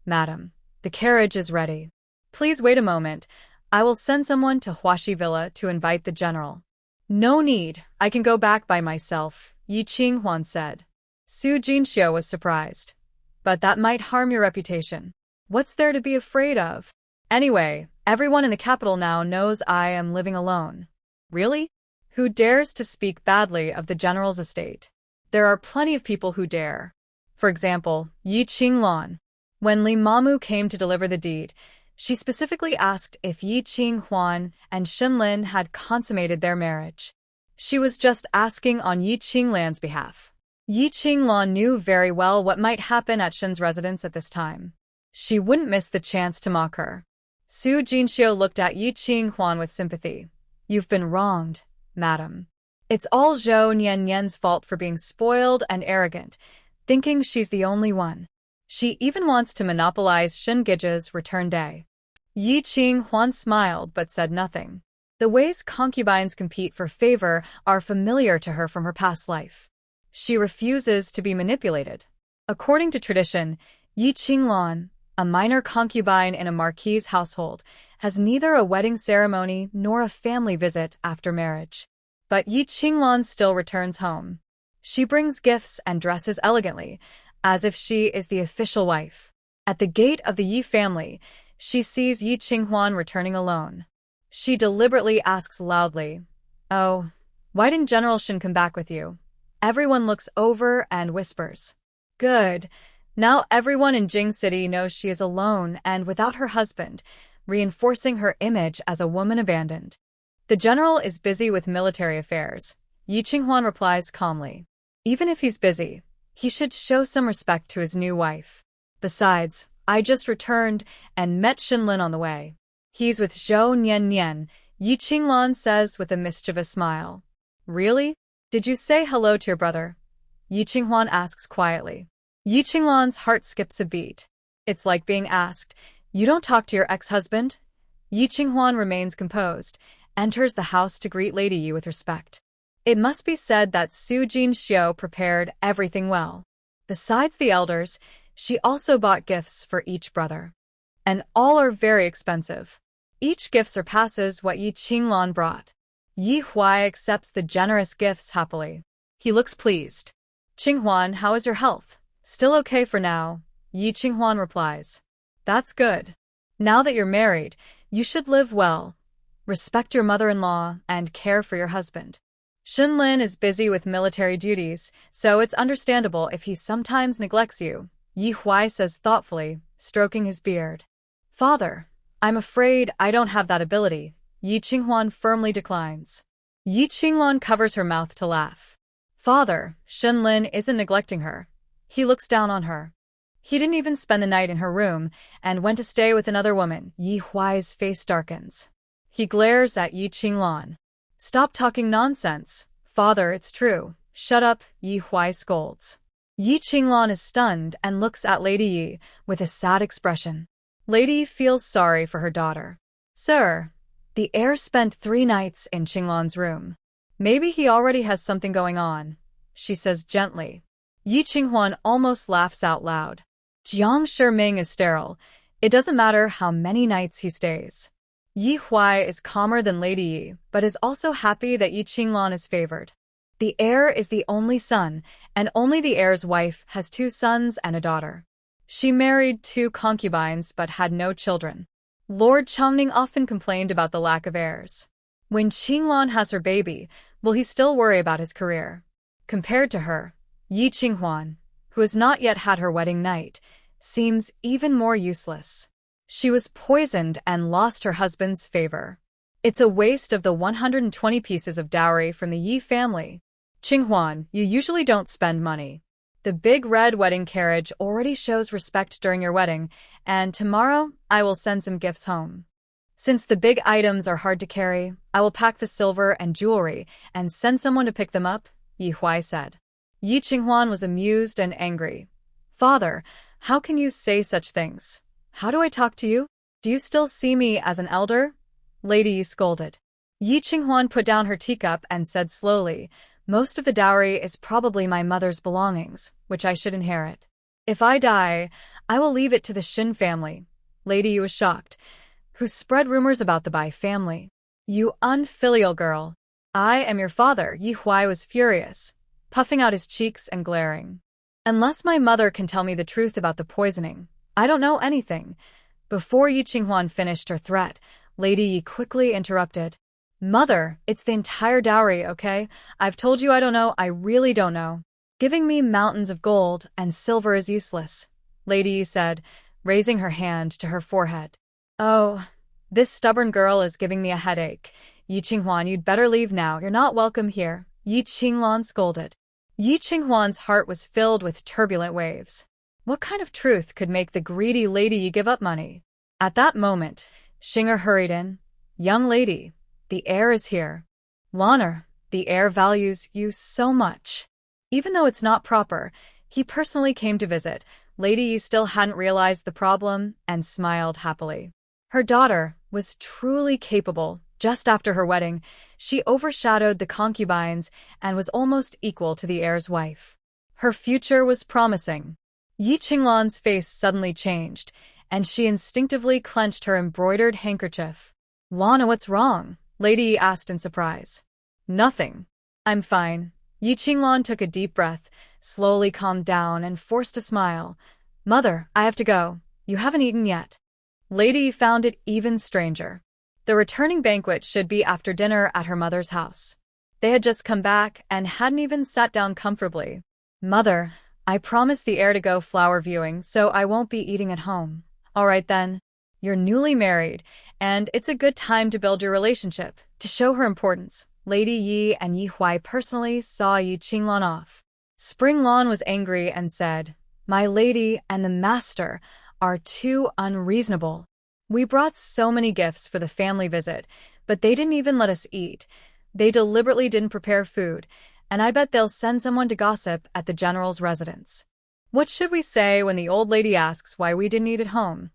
"Madam, the carriage is ready. Please wait a moment. I will send someone to Huaxi Villa to invite the general." "No need, I can go back by myself," Yi Qinghuan said. Su Jinxiu was surprised. "But that might harm your reputation. What's there to be afraid of? Anyway, everyone in the capital now knows I am living alone." "Really? Who dares to speak badly of the general's estate?" "There are plenty of people who dare. For example, Yi Qinglan. When Li Mamu came to deliver the deed, she specifically asked if Yi Qinghuan and Shunlin had consummated their marriage. She was just asking on Yi Qinglan's behalf. Yi Qinglan knew very well what might happen at Shen's residence at this time. She wouldn't miss the chance to mock her. Su Jinxiu looked at Yi Qinghuan with sympathy. "You've been wronged, madam. It's all Zhou Niannian's fault for being spoiled and arrogant, thinking she's the only one. She even wants to monopolize Shengiji's return day." Yi Qinghuan smiled but said nothing. The ways concubines compete for favor are familiar to her from her past life. She refuses to be manipulated. According to tradition, Yi Qinglan, a minor concubine in a marquis's household, has neither a wedding ceremony nor a family visit after marriage. But Yi Qinglan still returns home. She brings gifts and dresses elegantly, as if she is the official wife. At the gate of the Yi family, she sees Yi Qinghuan returning alone. She deliberately asks loudly, "Oh, why didn't General Shen come back with you?" Everyone looks over and whispers. Good. Now everyone in Jing City knows she is alone and without her husband, reinforcing her image as a woman abandoned. The general is busy with military affairs. Yi Qinghuan replies calmly. Even if he's busy, he should show some respect to his new wife. Besides, I just returned and met Shinlin on the way. He's with Zhou Niannian, Yi Qinglan says with a mischievous smile. Really? Did you say hello to your brother? Yi Qinghuan asks quietly. Yi Qinglan's heart skips a beat. It's like being asked, "You don't talk to your ex-husband?" Yi Qinghuan remains composed, enters the house to greet Lady Yi with respect. It must be said that Su Jinxiu prepared everything well. Besides the elders, she also bought gifts for each brother. And all are very expensive. Each gift surpasses what Yi Qinglan brought. Yi Huai accepts the generous gifts happily. He looks pleased. Qinghuan, how is your health? Still okay for now, Yi Qinghuan replies. That's good. Now that you're married, you should live well. Respect your mother-in-law and care for your husband. Shinlin is busy with military duties, so it's understandable if he sometimes neglects you, Yi Huai says thoughtfully, stroking his beard. Father, I'm afraid I don't have that ability, Yi Qinghuan firmly declines. Yi Qinglan covers her mouth to laugh. Father, Shinlin isn't neglecting her. He looks down on her. He didn't even spend the night in her room and went to stay with another woman. Yi Huai's face darkens. He glares at Yi Qinglan. Stop talking nonsense. Father, it's true. Shut up, Yi Huai scolds. Yi Qinglan is stunned and looks at Lady Yi with a sad expression. Lady Yi feels sorry for her daughter. Sir, the heir spent 3 nights in Qinglan's room. Maybe he already has something going on, she says gently. Yi Qinghuan almost laughs out loud. Jiang Shiming is sterile. It doesn't matter how many nights he stays. Yi Huai is calmer than Lady Yi, but is also happy that Yi Qinglan is favored. The heir is the only son, and only the heir's wife has 2 sons and a daughter. She married 2 concubines but had no children. Lord Chongning often complained about the lack of heirs. When Qinglan has her baby, will he still worry about his career? Compared to her, Yi Qinghuan, who has not yet had her wedding night, seems even more useless. She was poisoned and lost her husband's favor. It's a waste of the 120 pieces of dowry from the Yi family. Qinghuan, you usually don't spend money. The big red wedding carriage already shows respect during your wedding, and tomorrow I will send some gifts home. Since the big items are hard to carry, I will pack the silver and jewelry and send someone to pick them up, Yi Huai said. Yi Qinghuan was amused and angry. Father, How can you say such things? How do I talk to you? Do you still see me as an elder? Lady Yi scolded. Yi Qinghuan put down her teacup and said slowly, most of the dowry is probably my mother's belongings, which I should inherit. If I die, I will leave it to the Shin family. Lady Yi was shocked. Who spread rumors about the Bai family? You unfilial girl. I am your father. Yi Huai was furious, puffing out his cheeks and glaring. Unless my mother can tell me the truth about the poisoning, I don't know anything. Before Yi Qinghuan finished her threat, Lady Yi quickly interrupted. Mother, it's the entire dowry, okay? I've told you I don't know, I really don't know. Giving me mountains of gold and silver is useless, Lady Yi said, raising her hand to her forehead. Oh, this stubborn girl is giving me a headache. Yi Qinghuan, you'd better leave now, you're not welcome here, Yi Qinglan scolded. Yi Qinghuan's heart was filled with turbulent waves. What kind of truth could make the greedy Lady Yi give up money? At that moment, Xinger hurried in. Young lady, the heir is here. Lanner, the heir values you so much. Even though it's not proper, he personally came to visit. Lady Yi still hadn't realized the problem and smiled happily. Her daughter was truly capable. Just after her wedding, she overshadowed the concubines and was almost equal to the heir's wife. Her future was promising. Yi Qinglan's face suddenly changed, and she instinctively clenched her embroidered handkerchief. Lana, what's wrong? Lady Yi asked in surprise. Nothing. I'm fine. Yi Qinglan took a deep breath, slowly calmed down, and forced a smile. Mother, I have to go. You haven't eaten yet. Lady Yi found it even stranger. The returning banquet should be after dinner at her mother's house. They had just come back and hadn't even sat down comfortably. Mother, I promised the heir to go flower viewing, so I won't be eating at home. All right then. You're newly married, and it's a good time to build your relationship, to show her importance. Lady Yi and Yi Huai personally saw Yi Qinglan off. Spring Lan was angry and said, My lady and the master are too unreasonable. We brought so many gifts for the family visit, but they didn't even let us eat. They deliberately didn't prepare food, and I bet they'll send someone to gossip at the general's residence. What should we say when the old lady asks why we didn't eat at home?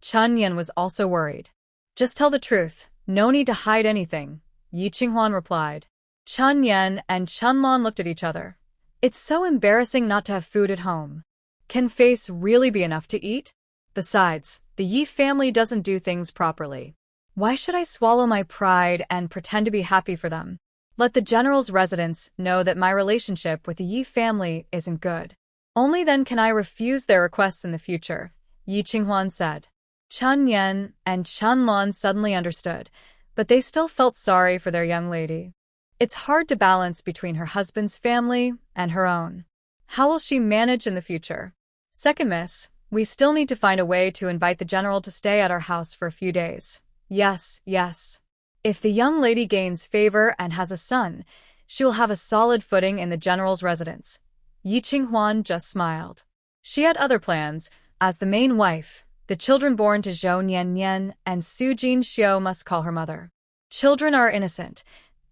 Chun Yan was also worried. Just tell the truth. No need to hide anything, Yi Qinghuan replied. Chun Yan and Chun Lan looked at each other. It's so embarrassing not to have food at home. Can face really be enough to eat? Besides, the Yi family doesn't do things properly. Why should I swallow my pride and pretend to be happy for them? Let the general's residents know that my relationship with the Yi family isn't good. Only then can I refuse their requests in the future, Yi Qinghuan said. Chun Yan and Chun Lan suddenly understood, but they still felt sorry for their young lady. It's hard to balance between her husband's family and her own. How will she manage in the future? Second miss, we still need to find a way to invite the general to stay at our house for a few days. Yes, yes. If the young lady gains favor and has a son, she will have a solid footing in the general's residence. Yi Qinghuan just smiled. She had other plans. As the main wife, the children born to Zhou Nian and Su Jin Xiu must call her mother. Children are innocent.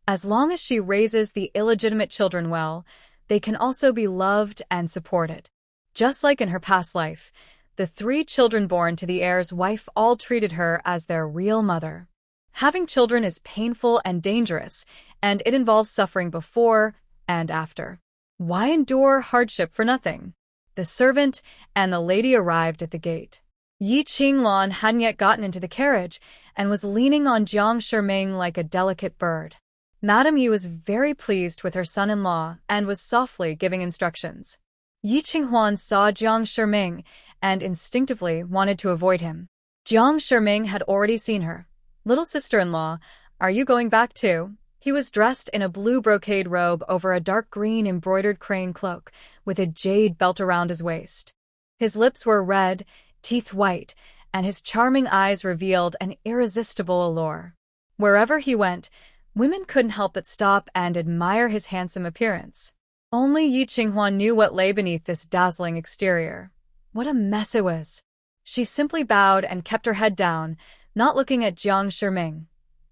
As long as she raises the illegitimate children well, they can also be loved and supported. Just like in her past life, the 3 children born to the heir's wife all treated her as their real mother. Having children is painful and dangerous, and it involves suffering before and after. Why endure hardship for nothing? The servant and the lady arrived at the gate. Yi Qinglan hadn't yet gotten into the carriage and was leaning on Jiang Shiming like a delicate bird. Madame Yi was very pleased with her son-in-law and was softly giving instructions. Yi Qinghuan saw Jiang Shiming and instinctively wanted to avoid him. Jiang Shiming had already seen her. Little sister-in-law, are you going back too? He was dressed in a blue brocade robe over a dark green embroidered crane cloak, with a jade belt around his waist. His lips were red, teeth white, and his charming eyes revealed an irresistible allure. Wherever he went, women couldn't help but stop and admire his handsome appearance. Only Yi Qinghuan knew what lay beneath this dazzling exterior. What a mess it was. She simply bowed and kept her head down, not looking at Jiang Shiming.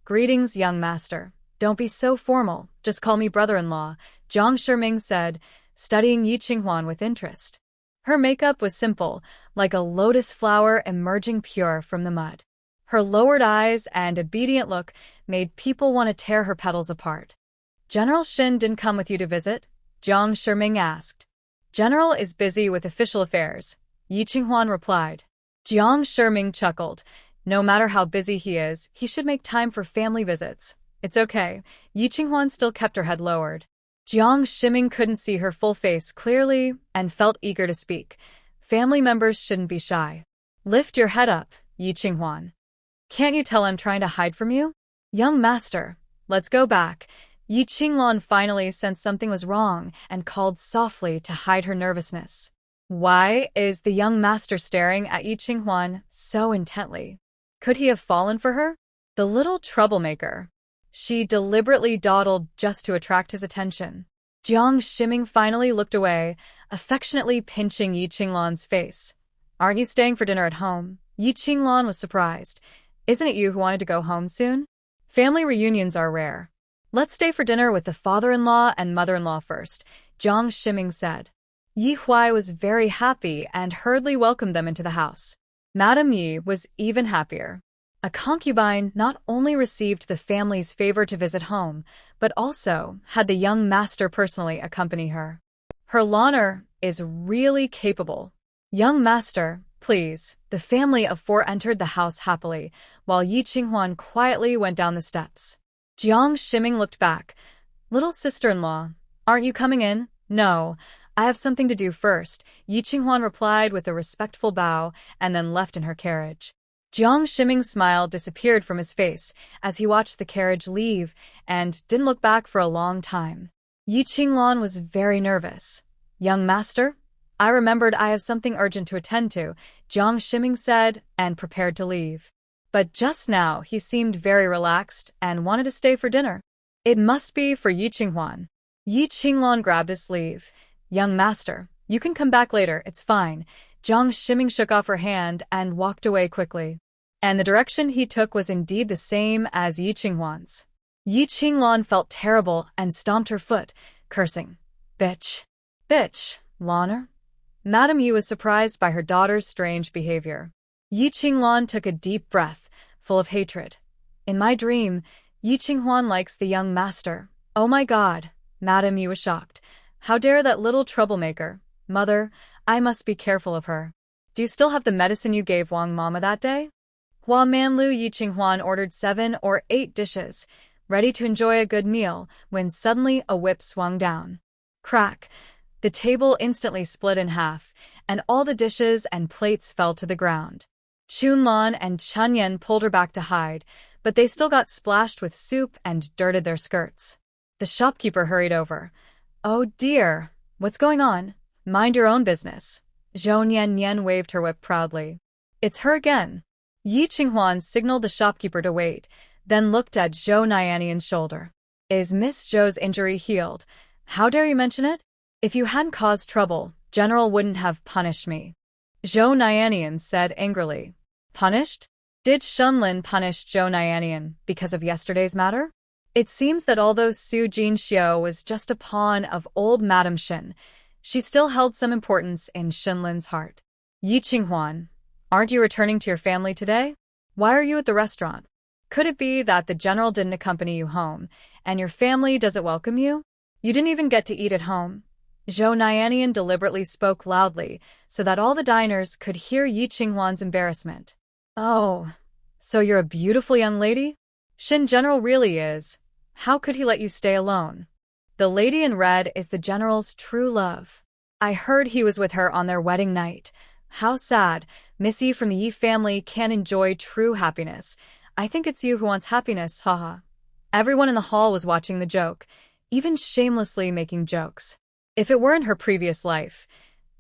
Greetings, young master. Don't be so formal, just call me brother-in-law, Jiang Shiming said, studying Yi Qinghuan with interest. Her makeup was simple, like a lotus flower emerging pure from the mud. Her lowered eyes and obedient look made people want to tear her petals apart. General Shin didn't come with you to visit? Jiang Shiming asked. General is busy with official affairs, Yi Qinghuan replied. Jiang Shiming chuckled. No matter how busy he is, he should make time for family visits. It's okay. Yi Qinghuan still kept her head lowered. Jiang Shiming couldn't see her full face clearly and felt eager to speak. Family members shouldn't be shy. Lift your head up, Yi Qinghuan. Can't you tell I'm trying to hide from you? Young master, let's go back. Yi Qinghuan finally sensed something was wrong and called softly to hide her nervousness. Why is the young master staring at Yi Qinghuan so intently? Could he have fallen for her? The little troublemaker. She deliberately dawdled just to attract his attention. Jiang Shiming finally looked away, affectionately pinching Yi Qinghuan's face. Aren't you staying for dinner at home? Yi Qinghuan was surprised. Isn't it you who wanted to go home soon? Family reunions are rare. Let's stay for dinner with the father-in-law and mother-in-law first, Jiang Shiming said. Yi Huai was very happy and hurriedly welcomed them into the house. Madame Yi was even happier. A concubine not only received the family's favor to visit home, but also had the young master personally accompany her. Her Launer is really capable. Young master, please. The family of four entered the house happily, while Yi Qinghuan quietly went down the steps. Jiang Shiming looked back. Little sister-in-law, aren't you coming in? No, I have something to do first, Yi Qinghuan replied with a respectful bow and then left in her carriage. Jiang Shiming's smile disappeared from his face as he watched the carriage leave and didn't look back for a long time. Yi Qinghuan was very nervous. Young master? I remembered I have something urgent to attend to, Jiang Shiming said and prepared to leave. But just now he seemed very relaxed and wanted to stay for dinner. It must be for Yi Qinghuan. Yi Qinghuan grabbed his sleeve. Young master, you can come back later, it's fine. Jiang Shiming shook off her hand and walked away quickly. And the direction he took was indeed the same as Yi Qinghuan's. Yi Qinghuan felt terrible and stomped her foot, cursing. Bitch. Bitch, Launer. Madame Yi was surprised by her daughter's strange behavior. Yi Qinghuan took a deep breath, full of hatred. In my dream, Yi Qinghuan likes the young master. Oh my god, Madame Yi was shocked. How dare that little troublemaker. Mother, I must be careful of her. Do you still have the medicine you gave Wang Mama that day? Hua Manlu Yi Qinghuan ordered 7 or 8 dishes, ready to enjoy a good meal, when suddenly a whip swung down. Crack! The table instantly split in half, and all the dishes and plates fell to the ground. Chunlan and Chunyen pulled her back to hide, but they still got splashed with soup and dirted their skirts. The shopkeeper hurried over. Oh dear, what's going on? Mind your own business. Zhou Nian waved her whip proudly. It's her again. Yi Qinghuan signaled the shopkeeper to wait, then looked at Zhou Nianian's shoulder. Is Miss Zhou's injury healed? How dare you mention it? If you hadn't caused trouble, General wouldn't have punished me. Zhou Nianian said angrily. Punished? Did Shunlin punish Zhou Nianian because of yesterday's matter? It seems that although Su Jinxiu was just a pawn of old Madame Shin, she still held some importance in Shunlin's heart. Yi Qinghuan, aren't you returning to your family today? Why are you at the restaurant? Could it be that the general didn't accompany you home, and your family doesn't welcome you? You didn't even get to eat at home. Zhou Nianian deliberately spoke loudly so that all the diners could hear Yi Qinghuan's embarrassment. Oh, so you're a beautiful young lady? Shin General really is. How could he let you stay alone? The lady in red is the general's true love. I heard he was with her on their wedding night. How sad. Miss Yi from the Yi family can't enjoy true happiness. I think it's you who wants happiness, haha. Everyone in the hall was watching the joke, even shamelessly making jokes. If it weren't her previous life,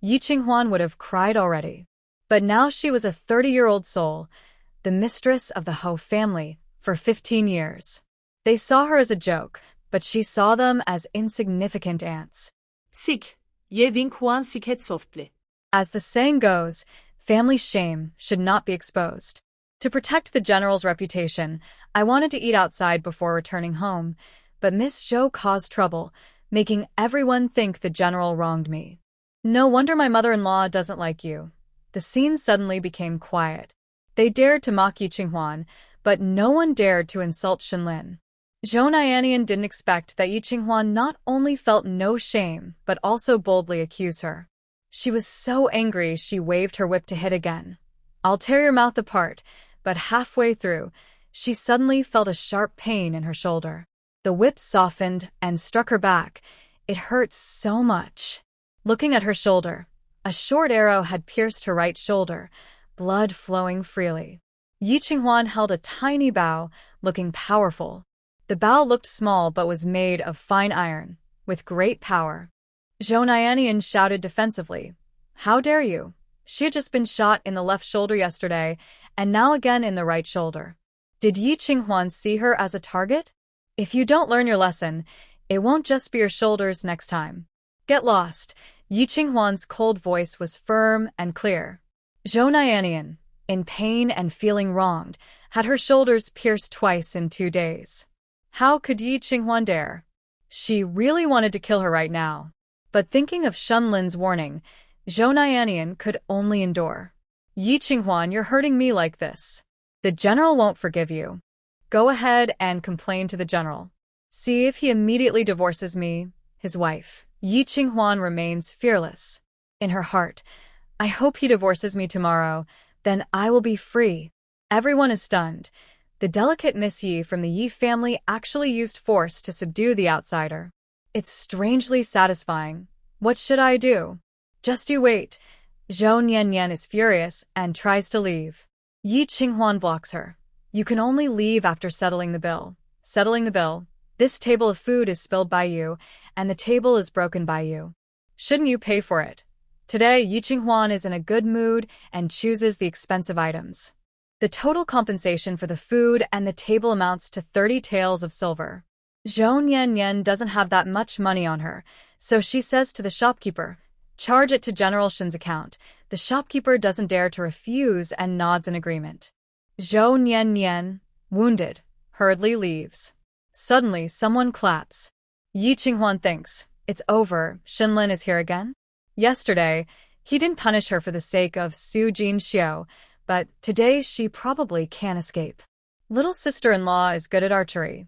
Yi Qinghuan would have cried already. But now she was a 30-year-old soul, the mistress of the Ho family, for 15 years. They saw her as a joke, but she saw them as insignificant ants. Sik, ye Wing Huan siket softly. As the saying goes, family shame should not be exposed. To protect the general's reputation, I wanted to eat outside before returning home, but Miss Zhou caused trouble, making everyone think the general wronged me. No wonder my mother-in-law doesn't like you. The scene suddenly became quiet. They dared to mock Yi Qinghuan, but no one dared to insult Shenlin. Zhou Nianian didn't expect that Yi Qinghuan not only felt no shame, but also boldly accused her. She was so angry she waved her whip to hit again. I'll tear your mouth apart, but halfway through, she suddenly felt a sharp pain in her shoulder. The whip softened and struck her back. It hurt so much. Looking at her shoulder, a short arrow had pierced her right shoulder, blood flowing freely. Yi Qinghuan held a tiny bow, looking powerful. The bow looked small but was made of fine iron, with great power. Zhou Nianian shouted defensively, "How dare you? She had just been shot in the left shoulder yesterday, and now again in the right shoulder. Did Yi Qinghuan see her as a target? If you don't learn your lesson, it won't just be your shoulders next time. Get lost." Yi Qinghuan's cold voice was firm and clear. Zhou Nianian, in pain and feeling wronged, had her shoulders pierced twice in 2 days. How could Yi Qinghuan dare? She really wanted to kill her right now. But thinking of Shenlin's warning, Zhou Nianian could only endure. Yi Qinghuan, you're hurting me like this. The general won't forgive you. Go ahead and complain to the general. See if he immediately divorces me, his wife. Yi Qinghuan remains fearless. In her heart, I hope he divorces me tomorrow, then I will be free. Everyone is stunned. The delicate Miss Yi from the Yi family actually used force to subdue the outsider. It's strangely satisfying. What should I do? Just you wait. Zhou Nianyan is furious and tries to leave. Yi Qinghuan blocks her. You can only leave after settling the bill. Settling the bill. This table of food is spilled by you, and the table is broken by you. Shouldn't you pay for it? Today, Yi Qinghuan is in a good mood and chooses the expensive items. The total compensation for the food and the table amounts to 30 taels of silver. Zhou Nianyan doesn't have that much money on her, so she says to the shopkeeper, "Charge it to General Shen's account." The shopkeeper doesn't dare to refuse and nods in agreement. Zhou Nianyan, wounded, hurriedly leaves. Suddenly, someone claps. Yi Qinghuan thinks, it's over, Shenlin is here again? Yesterday, he didn't punish her for the sake of Su Jin Xiao, but today she probably can't escape. Little sister-in-law is good at archery.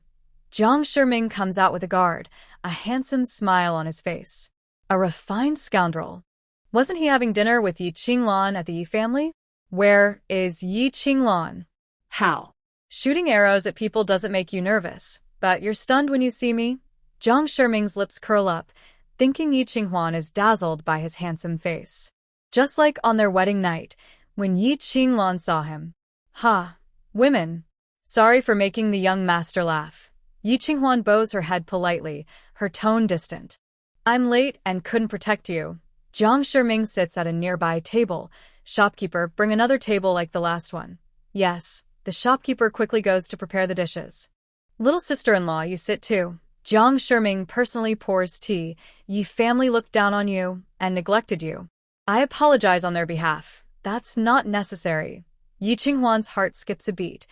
Jiang Shiming comes out with a guard, a handsome smile on his face. A refined scoundrel. Wasn't he having dinner with Yi Qinglan at the Yi family? Where is Yi Qinglan? How? Shooting arrows at people doesn't make you nervous, but you're stunned when you see me? Jiang Shiming's lips curl up, thinking Yi Qinghuan is dazzled by his handsome face. Just like on their wedding night, when Yi Qinglan saw him. Ha! Women! Sorry for making the young master laugh. Yi Qinghuan bows her head politely, her tone distant. I'm late and couldn't protect you. Jiang Shiming sits at a nearby table. Shopkeeper, bring another table like the last one. Yes. The shopkeeper quickly goes to prepare the dishes. Little sister-in-law, you sit too. Jiang Shiming personally pours tea. Yi family looked down on you and neglected you. I apologize on their behalf. That's not necessary. Yi Qinghuan's heart skips a beat.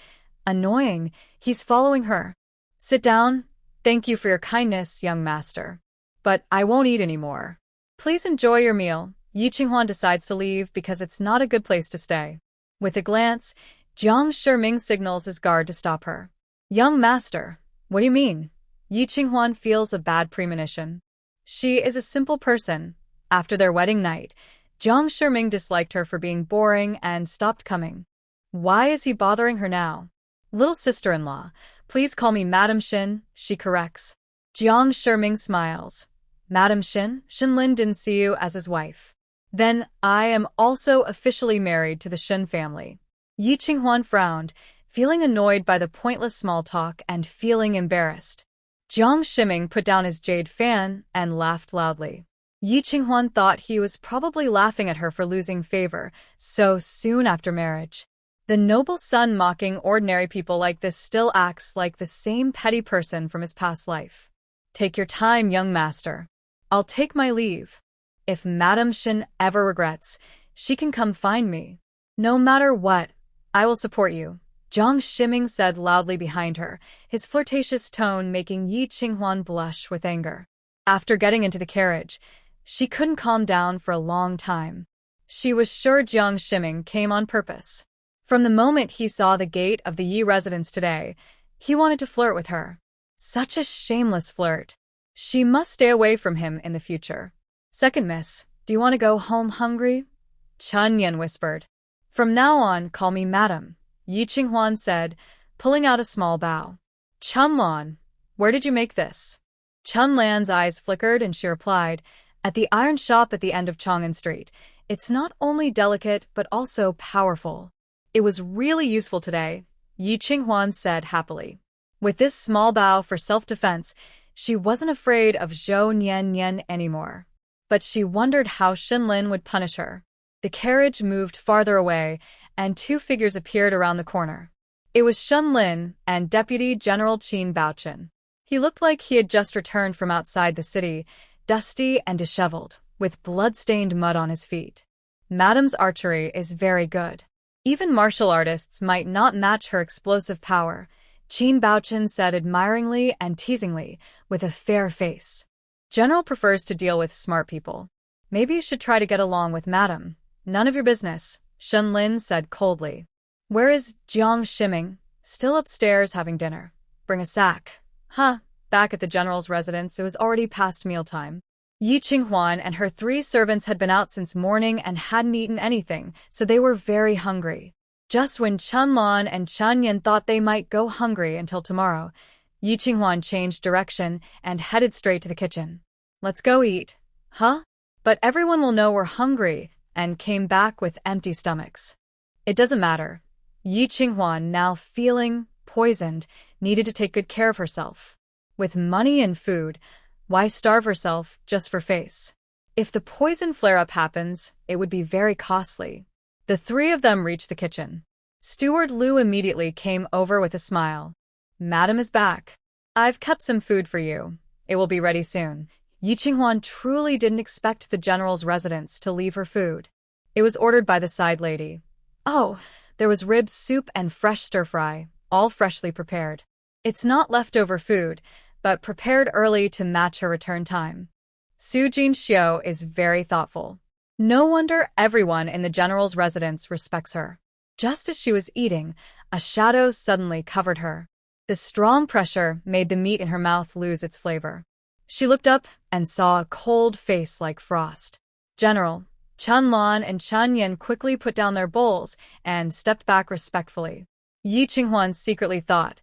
Annoying, he's following her. Sit down. Thank you for your kindness, young master. But I won't eat anymore. Please enjoy your meal. Yi Qinghuan decides to leave because it's not a good place to stay. With a glance, Jiang Shiming signals his guard to stop her. Young master, what do you mean? Yi Qinghuan feels a bad premonition. She is a simple person. After their wedding night, Jiang Shiming disliked her for being boring and stopped coming. Why is he bothering her now? Little sister-in-law, please call me Madam Shin, she corrects. Jiang Shiming smiles. Madam Shin, Shenlin didn't see you as his wife. Then I am also officially married to the Shin family. Yi Qinghuan frowned, feeling annoyed by the pointless small talk and feeling embarrassed. Jiang Shiming put down his jade fan and laughed loudly. Yi Qinghuan thought he was probably laughing at her for losing favor so soon after marriage. The noble son mocking ordinary people like this still acts like the same petty person from his past life. Take your time, young master. I'll take my leave. If Madam Shin ever regrets, she can come find me. No matter what, I will support you, Jiang Shiming said loudly behind her, his flirtatious tone making Yi Qinghuan blush with anger. After getting into the carriage, She couldn't calm down for a long time. She was sure Jiang Shiming came on purpose. From the moment he saw the gate of the Yi residence today, he wanted to flirt with her. Such a shameless flirt. She must stay away from him in the future. Second miss, do you want to go home hungry? Chun Yen whispered. From now on, call me madam, Yi Qinghuan said, pulling out a small bow. Chun Lan, where did you make this? Chun Lan's eyes flickered and she replied, at the iron shop at the end of Chang'an Street. It's not only delicate but also powerful. It was really useful today, Yi Qinghuan said happily. With this small bow for self-defense, she wasn't afraid of Zhou Nian anymore. But she wondered how Shenlin would punish her. The carriage moved farther away, and two figures appeared around the corner. It was Shenlin and Deputy General Qin Baochen. He looked like he had just returned from outside the city, dusty and disheveled, with blood-stained mud on his feet. Madam's archery is very good. Even martial artists might not match her explosive power, Qin Baochen said admiringly and teasingly, with a fair face. General prefers to deal with smart people. Maybe you should try to get along with Madam. None of your business, Shenlin said coldly. Where is Jiang Shiming? Still upstairs having dinner. Bring a sack. Huh, back at the general's residence, it was already past mealtime. Yi Qinghuan and her 3 servants had been out since morning and hadn't eaten anything, so they were very hungry. Just when Chun Lan and Chun Yen thought they might go hungry until tomorrow, Yi Qinghuan changed direction and headed straight to the kitchen. Let's go eat. Huh? But everyone will know we're hungry, and came back with empty stomachs. It doesn't matter. Yi Qinghuan, now feeling poisoned, needed to take good care of herself. With money and food, why starve herself just for face? If the poison flare-up happens, it would be very costly. The 3 of them reached the kitchen. Steward Liu immediately came over with a smile. Madam is back. I've kept some food for you. It will be ready soon. Yi Qinghuan truly didn't expect the general's residence to leave her food. It was ordered by the side lady. Oh, there was rib soup and fresh stir-fry, all freshly prepared. It's not leftover food, but prepared early to match her return time. Su Jinxiu is very thoughtful. No wonder everyone in the general's residence respects her. Just as she was eating, a shadow suddenly covered her. The strong pressure made the meat in her mouth lose its flavor. She looked up and saw a cold face like frost. General, Chun Lan and Chun Yen quickly put down their bowls and stepped back respectfully. Yi Qinghuan secretly thought,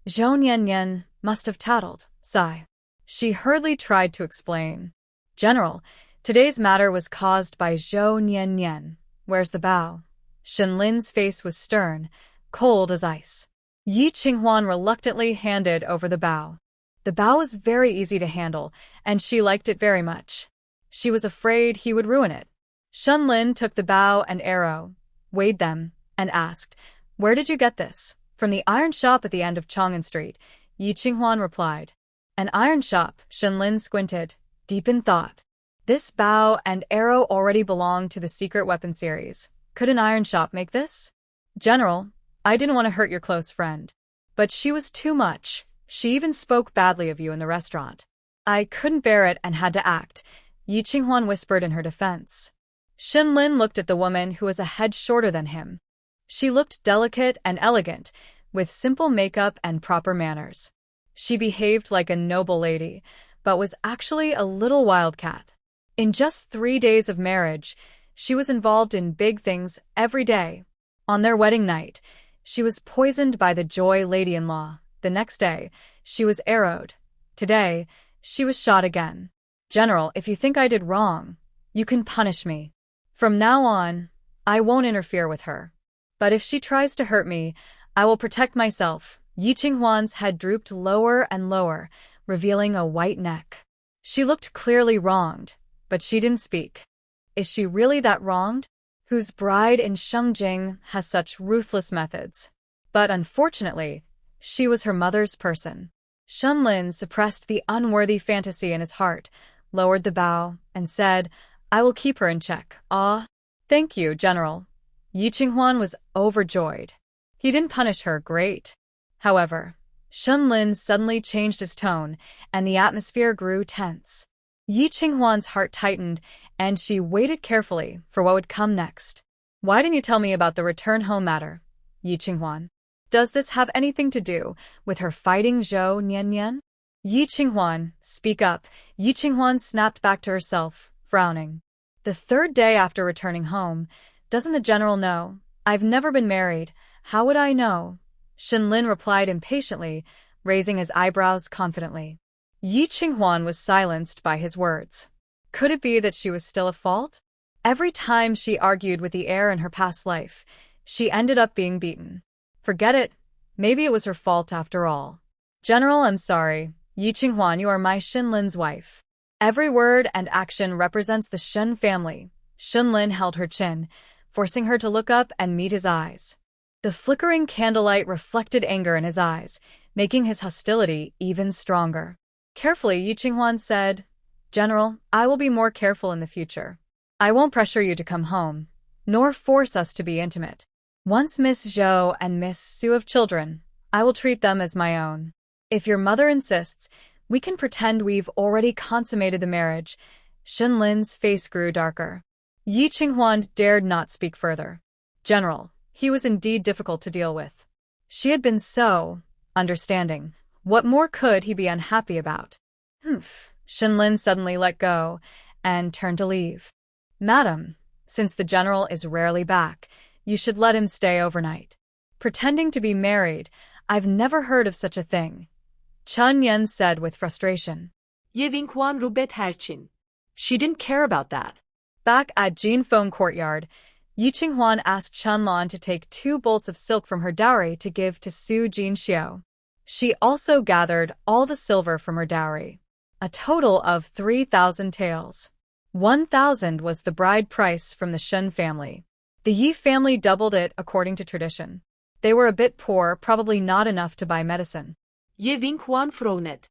Zhou Nian must have tattled. Sigh. She hurriedly tried to explain. General, today's matter was caused by Zhou Nian. Where's the bow? Shenlin's face was stern, cold as ice. Yi Qinghuan reluctantly handed over the bow. The bow was very easy to handle, and she liked it very much. She was afraid he would ruin it. Shenlin took the bow and arrow, weighed them, and asked, Where did you get this? From the iron shop at the end of Chang'an Street, Yi Qinghuan replied. An iron shop, Shenlin squinted, deep in thought. This bow and arrow already belonged to the secret weapon series. Could an iron shop make this? General, I didn't want to hurt your close friend. But she was too much. She even spoke badly of you in the restaurant. I couldn't bear it and had to act, Yi Qinghuan whispered in her defense. Shenlin looked at the woman who was a head shorter than him. She looked delicate and elegant, with simple makeup and proper manners. She behaved like a noble lady, but was actually a little wildcat. In just 3 days of marriage, she was involved in big things every day. On their wedding night, she was poisoned by the Joy lady-in-law. The next day, she was arrowed. Today, she was shot again. General, if you think I did wrong, you can punish me. From now on, I won't interfere with her. But if she tries to hurt me, I will protect myself. Yi Qinghuan's head drooped lower and lower, revealing a white neck. She looked clearly wronged, but she didn't speak. Is she really that wronged? Whose bride in Shengjing has such ruthless methods? But unfortunately, she was her mother's person. Shenlin suppressed the unworthy fantasy in his heart, lowered the bow, and said, I will keep her in check. Ah, thank you, General. Yi Qinghuan was overjoyed. He didn't punish her, great. However, Shenlin suddenly changed his tone, and the atmosphere grew tense. Yi Qinghuan's heart tightened, and she waited carefully for what would come next. Why didn't you tell me about the return home matter, Yi Qinghuan? Does this have anything to do with her fighting Zhou Niannian? Yi Qinghuan, speak up. Yi Qinghuan snapped back to herself, frowning. The third day after returning home, doesn't the general know? I've never been married. How would I know? Shenlin replied impatiently, raising his eyebrows confidently. Yi Qinghuan was silenced by his words. Could it be that she was still at fault? Every time she argued with the heir in her past life, she ended up being beaten. Forget it. Maybe it was her fault after all. General, I'm sorry. Yi Qinghuan, you are my Shenlin's wife. Every word and action represents the Shen family. Shenlin held her chin, forcing her to look up and meet his eyes. The flickering candlelight reflected anger in his eyes, making his hostility even stronger. Carefully, Yi Qinghuan said, General, I will be more careful in the future. I won't pressure you to come home, nor force us to be intimate. Once Miss Zhou and Miss Su have children, I will treat them as my own. If your mother insists, we can pretend we've already consummated the marriage. Shenlin's face grew darker. Yi Qinghuan dared not speak further. General, he was indeed difficult to deal with. She had been so understanding. What more could he be unhappy about? Shenlin suddenly let go and turned to leave. Madam, since the general is rarely back, you should let him stay overnight. Pretending to be married, I've never heard of such a thing, Chun Yen said with frustration. Ye Winghuan Rubet Herchin. She didn't care about that. Back at Jinfeng courtyard, Yi Qinghuan asked Chunlan to take 2 bolts of silk from her dowry to give to Su Jinxiu. She also gathered all the silver from her dowry, a total of 3,000 taels. 1,000 was the bride price from the Shen family. The Yi family doubled it according to tradition. They were a bit poor, probably not enough to buy medicine. Ye Winghuan Fronet.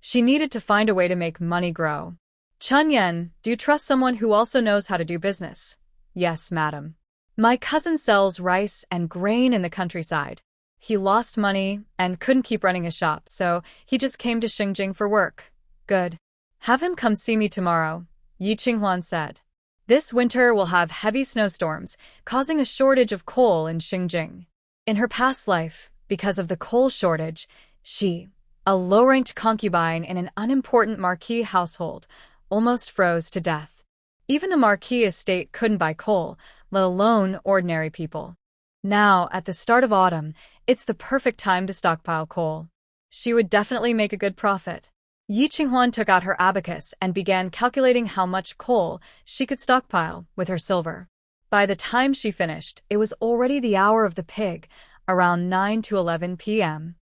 She needed to find a way to make money grow. Chun Yen, do you trust someone who also knows how to do business? Yes, madam. My cousin sells rice and grain in the countryside. He lost money and couldn't keep running his shop, so he just came to Xingjing for work. Good. Have him come see me tomorrow, Yi Qinghuan said. This winter will have heavy snowstorms, causing a shortage of coal in Xingjing. In her past life, because of the coal shortage, she, a low-ranked concubine in an unimportant marquis household, almost froze to death. Even the marquis estate couldn't buy coal, let alone ordinary people. Now, at the start of autumn, it's the perfect time to stockpile coal. She would definitely make a good profit. Yi Qinghuan took out her abacus and began calculating how much coal she could stockpile with her silver. By the time she finished, it was already the hour of the pig, around 9 to 11 p.m.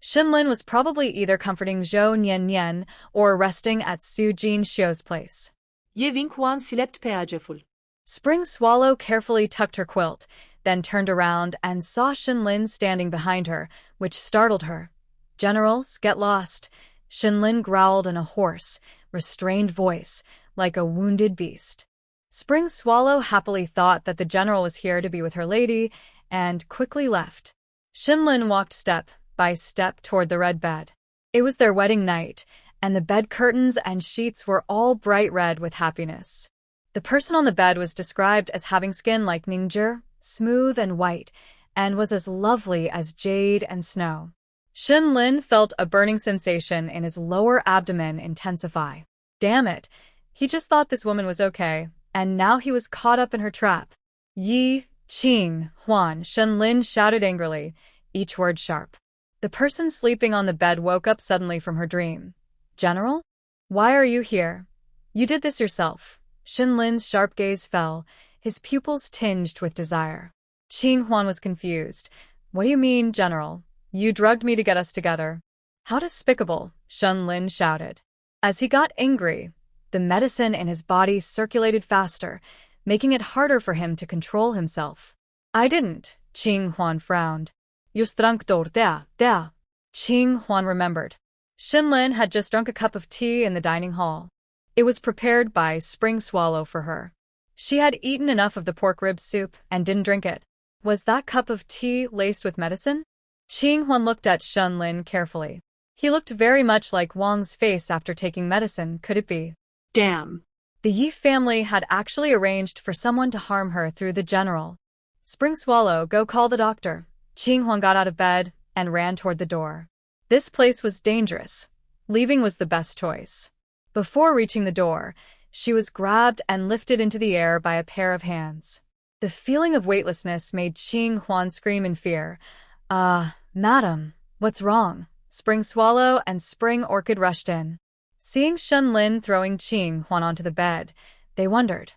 Shenlin was probably either comforting Zhou Niannian or resting at Su Jinxiu's place. Ye Winghuan slept peaceful. Spring Swallow carefully tucked her quilt, then turned around and saw Shenlin standing behind her, which startled her. Generals, get lost. Shenlin growled in a hoarse, restrained voice, like a wounded beast. Spring Swallow happily thought that the general was here to be with her lady, and quickly left. Shenlin walked step by step toward the red bed. It was their wedding night, and the bed curtains and sheets were all bright red with happiness. The person on the bed was described as having skin like Ningzhi, smooth and white, and was as lovely as jade and snow. Shenlin felt a burning sensation in his lower abdomen intensify. Damn it, he just thought this woman was okay, and now he was caught up in her trap. Yi, Qinghuan, Shenlin shouted angrily, each word sharp. The person sleeping on the bed woke up suddenly from her dream. General? Why are you here? You did this yourself. Shenlin's sharp gaze fell, his pupils tinged with desire. Qinghuan was confused. What do you mean, General? You drugged me to get us together. How despicable, Shenlin shouted. As he got angry, the medicine in his body circulated faster, making it harder for him to control himself. I didn't, Qinghuan frowned. You drank there. Qinghuan remembered. Shenlin had just drunk a cup of tea in the dining hall. It was prepared by Spring Swallow for her. She had eaten enough of the pork rib soup and didn't drink it. Was that cup of tea laced with medicine? Qinghuan looked at Shenlin carefully. He looked very much like Wang's face after taking medicine, could it be? Damn. The Yi family had actually arranged for someone to harm her through the general. Spring Swallow, go call the doctor. Qing Huan got out of bed and ran toward the door. This place was dangerous. Leaving was the best choice. Before reaching the door, she was grabbed and lifted into the air by a pair of hands. The feeling of weightlessness made Qing Huan scream in fear. Madam, what's wrong? Spring Swallow and Spring Orchid rushed in. Seeing Shun Lin throwing Qing Huan onto the bed, they wondered,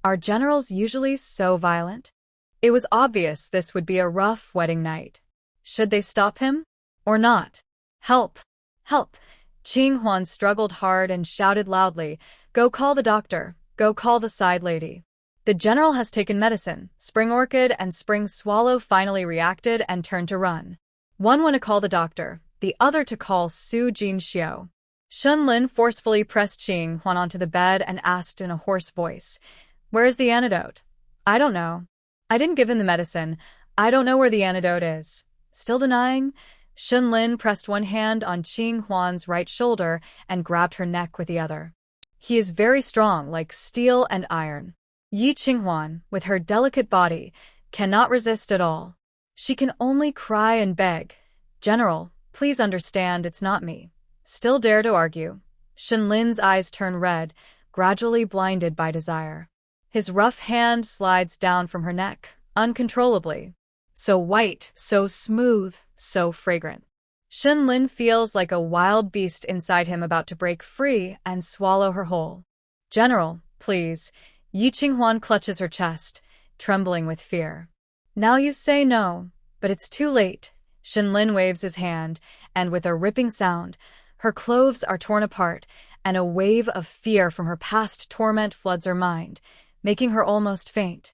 are generals usually so violent? It was obvious this would be a rough wedding night. Should they stop him? Or not? Help! Help! Qing Huan struggled hard and shouted loudly, go call the doctor, go call the side lady. The general has taken medicine. Spring Orchid and Spring Swallow finally reacted and turned to run. One went to call the doctor, the other to call Su Jinxiu. Shun Lin forcefully pressed Qing Huan onto the bed and asked in a hoarse voice, where is the antidote? I don't know. I didn't give him the medicine. I don't know where the antidote is. Still denying? Shun Lin pressed one hand on Qing Huan's right shoulder and grabbed her neck with the other. He is very strong, like steel and iron. Yi Qinghuan, with her delicate body, cannot resist at all. She can only cry and beg. General, please understand it's not me. Still dare to argue. Shun Lin's eyes turn red, gradually blinded by desire. His rough hand slides down from her neck, uncontrollably. So white, so smooth, so fragrant. Shun Lin feels like a wild beast inside him about to break free and swallow her whole. General, please. Yi Qinghuan clutches her chest, trembling with fear. Now you say no, but it's too late. Shun Lin waves his hand, and with a ripping sound, her clothes are torn apart, and a wave of fear from her past torment floods her mind, making her almost faint.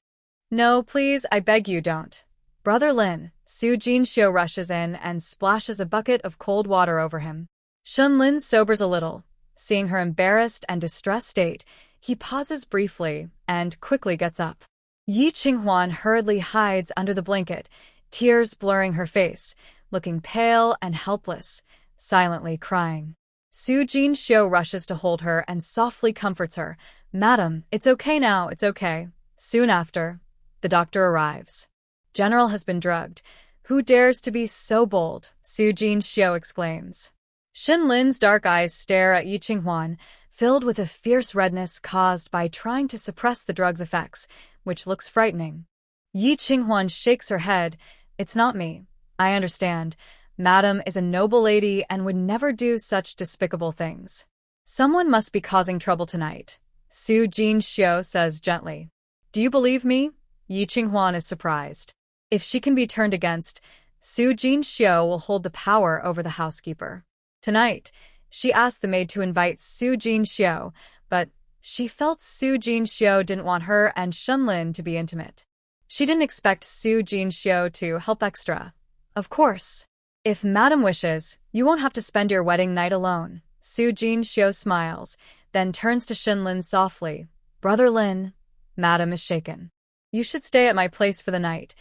No, please, I beg you don't. Brother Lin, Su Jinxiu rushes in and splashes a bucket of cold water over him. Shun Lin sobers a little. Seeing her embarrassed and distressed state, he pauses briefly and quickly gets up. Yi Qinghuan hurriedly hides under the blanket, tears blurring her face, looking pale and helpless, silently crying. Su Jinxiu rushes to hold her and softly comforts her. Madam, it's okay now, it's okay. Soon after, the doctor arrives. General has been drugged. Who dares to be so bold? Su Jinxiu exclaims. Shun Lin's dark eyes stare at Yi Qinghuan, filled with a fierce redness caused by trying to suppress the drug's effects, which looks frightening. Yi Qinghuan shakes her head. It's not me. I understand. Madam is a noble lady and would never do such despicable things. Someone must be causing trouble tonight. Su Jinxiu says gently. Do you believe me? Yi Qinghuan is surprised. If she can be turned against, Su Jinxiu will hold the power over the housekeeper. Tonight, she asked the maid to invite Su Jinxiu, but she felt Su Jinxiu didn't want her and Shun Lin to be intimate. She didn't expect Su Jinxiu to help extra. Of course. If Madam wishes, you won't have to spend your wedding night alone. Su Jinxiu smiles, then turns to Shun Lin softly. Brother Lin, Madam is shaken. You should stay at my place for the night.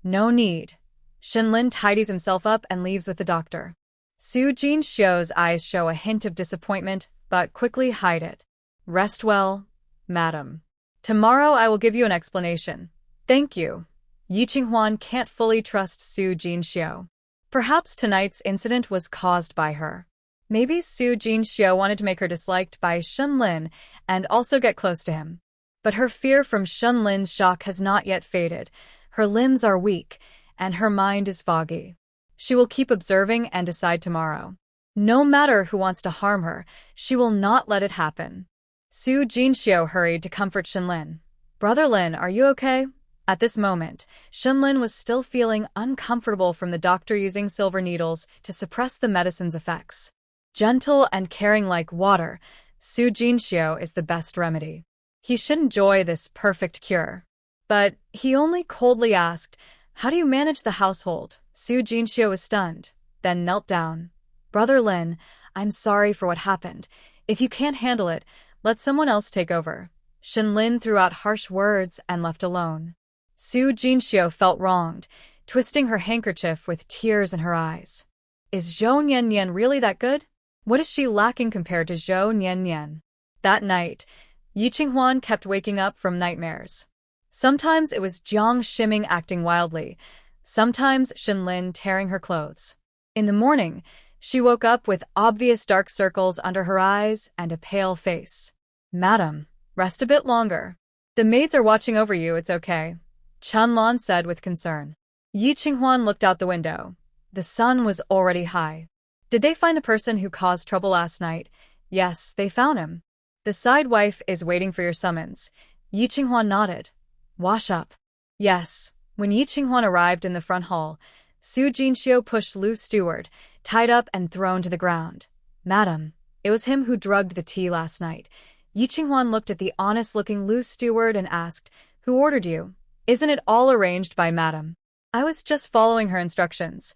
No need. Shun Lin tidies himself up and leaves with the doctor. Su Jinxiu's eyes show a hint of disappointment, but quickly hide it. Rest well, madam. Tomorrow I will give you an explanation. Thank you. Yi Qinghuan can't fully trust Su Jinxiu. Perhaps tonight's incident was caused by her. Maybe Su Jinxiu wanted to make her disliked by Shun Lin and also get close to him. But her fear from Shun Lin's shock has not yet faded. Her limbs are weak, and her mind is foggy. She will keep observing and decide tomorrow. No matter who wants to harm her, she will not let it happen. Su Jinxiu hurried to comfort Shun Lin. Brother Lin, are you okay? At this moment, Shun Lin was still feeling uncomfortable from the doctor using silver needles to suppress the medicine's effects. Gentle and caring like water, Su Jinxiu is the best remedy. He should enjoy this perfect cure. But he only coldly asked, how do you manage the household? Su Jinxiu was stunned, then knelt down. Brother Lin, I'm sorry for what happened. If you can't handle it, let someone else take over. Shun Lin threw out harsh words and left alone. Su Jinxiu felt wronged, twisting her handkerchief with tears in her eyes. Is Zhou Nian Nian really that good? What is she lacking compared to Zhou Nian Nian? That night, Yi Qinghuan kept waking up from nightmares. Sometimes it was Jiang Shiming acting wildly, sometimes Shenlin tearing her clothes. In the morning, she woke up with obvious dark circles under her eyes and a pale face. "Madam, rest a bit longer. The maids are watching over you, it's okay," Chunlan said with concern. Yi Qinghuan looked out the window. The sun was already high. "Did they find the person who caused trouble last night?" "Yes, they found him. The side wife is waiting for your summons." Yi Qinghuan nodded. "Wash up." "Yes." When Yi Qinghuan arrived in the front hall, Su Jinxiu pushed Lu's steward, tied up and thrown to the ground. "Madam, it was him who drugged the tea last night." Yi Qinghuan looked at the honest-looking Lu's steward and asked, "Who ordered you?" "Isn't it all arranged by Madam?" "I was just following her instructions."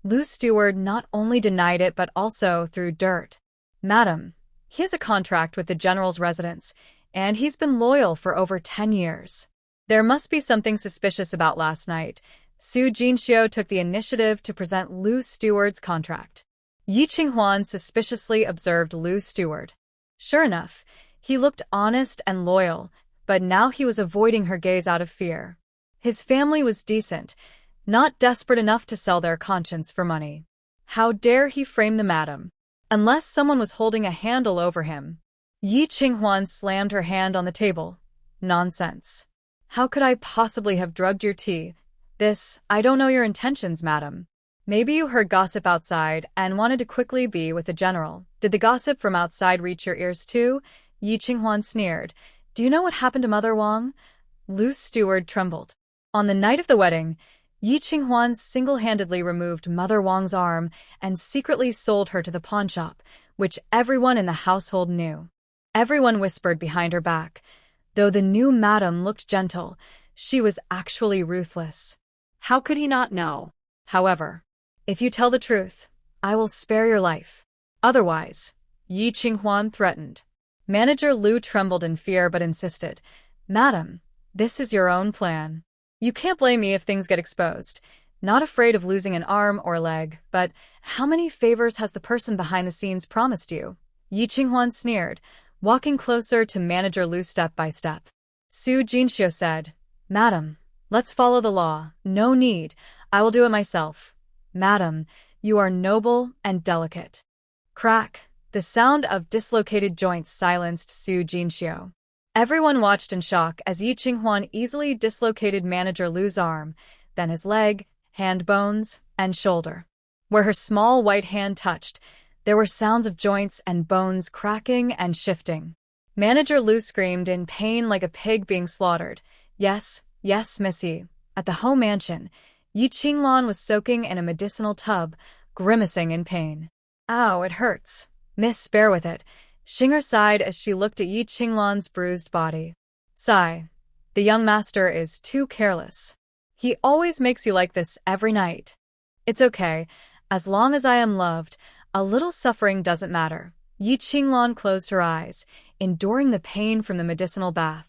Lu's steward not only denied it but also threw dirt. "Madam, he has a contract with the general's residence, and he's been loyal for over 10 years. There must be something suspicious about last night." Su Jinxiu took the initiative to present Lu's steward's contract. Yi Qinghuan suspiciously observed Lu's steward. Sure enough, he looked honest and loyal, but now he was avoiding her gaze out of fear. His family was decent, not desperate enough to sell their conscience for money. How dare he frame the madam? Unless someone was holding a handle over him. Yi Qinghuan slammed her hand on the table. "Nonsense. How could I possibly have drugged your tea? I don't know your intentions, madam. Maybe you heard gossip outside and wanted to quickly be with the general. Did the gossip from outside reach your ears too?" Yi Qinghuan sneered. "Do you know what happened to Mother Wang?" Lu's steward trembled. On the night of the wedding, Yi Qinghuan single-handedly removed Mother Wang's arm and secretly sold her to the pawnshop, which everyone in the household knew. Everyone whispered behind her back. Though the new madam looked gentle, she was actually ruthless. How could he not know? "However, if you tell the truth, I will spare your life. Otherwise," Yi Qinghuan threatened. Manager Lu trembled in fear but insisted. "Madam, this is your own plan. You can't blame me if things get exposed. Not afraid of losing an arm or leg, but how many favors has the person behind the scenes promised you?" Yi Qinghuan sneered, walking closer to Manager Lu step by step. Su Jinxiu said, "Madam, let's follow the law. No need. I will do it myself." "Madam, you are noble and delicate." Crack. The sound of dislocated joints silenced Su Jinxiu. Everyone watched in shock as Yi Qinghuan easily dislocated Manager Lu's arm, then his leg, hand bones, and shoulder. Where her small white hand touched, there were sounds of joints and bones cracking and shifting. Manager Lu screamed in pain like a pig being slaughtered. "Yes, yes, Missy." At the home mansion, Yi Qinghuan was soaking in a medicinal tub, grimacing in pain. "Ow, it hurts. Miss, bear with it." Xinger sighed as she looked at Yi Qinghuan's bruised body. "Sigh. The young master is too careless. He always makes you like this every night." "It's okay. As long as I am loved, a little suffering doesn't matter." Yi Qinghuan closed her eyes, enduring the pain from the medicinal bath.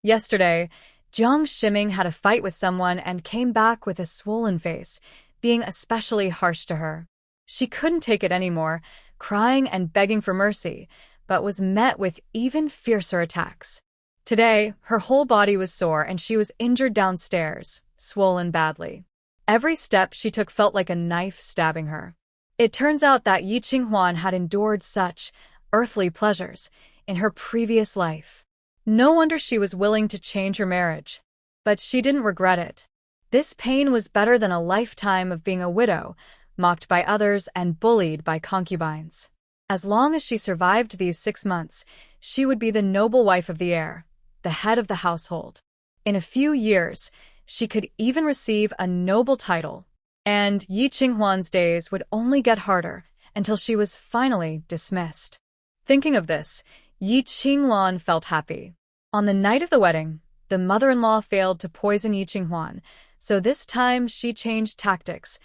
Yesterday, Jiang Shiming had a fight with someone and came back with a swollen face, being especially harsh to her. She couldn't take it anymore, crying and begging for mercy, but was met with even fiercer attacks. Today, her whole body was sore and she was injured downstairs, swollen badly. Every step she took felt like a knife stabbing her. It turns out that Yi Qinghuan had endured such earthly pleasures in her previous life. No wonder she was willing to change her marriage. But she didn't regret it. This pain was better than a lifetime of being a widow, mocked by others and bullied by concubines. As long as she survived these 6 months, she would be the noble wife of the heir, the head of the household. In a few years, she could even receive a noble title, and Yi Qinghuan's days would only get harder until she was finally dismissed. Thinking of this, Yi Qinghuan felt happy. On the night of the wedding, the mother-in-law failed to poison Yi Qinghuan, so this time she changed tactics,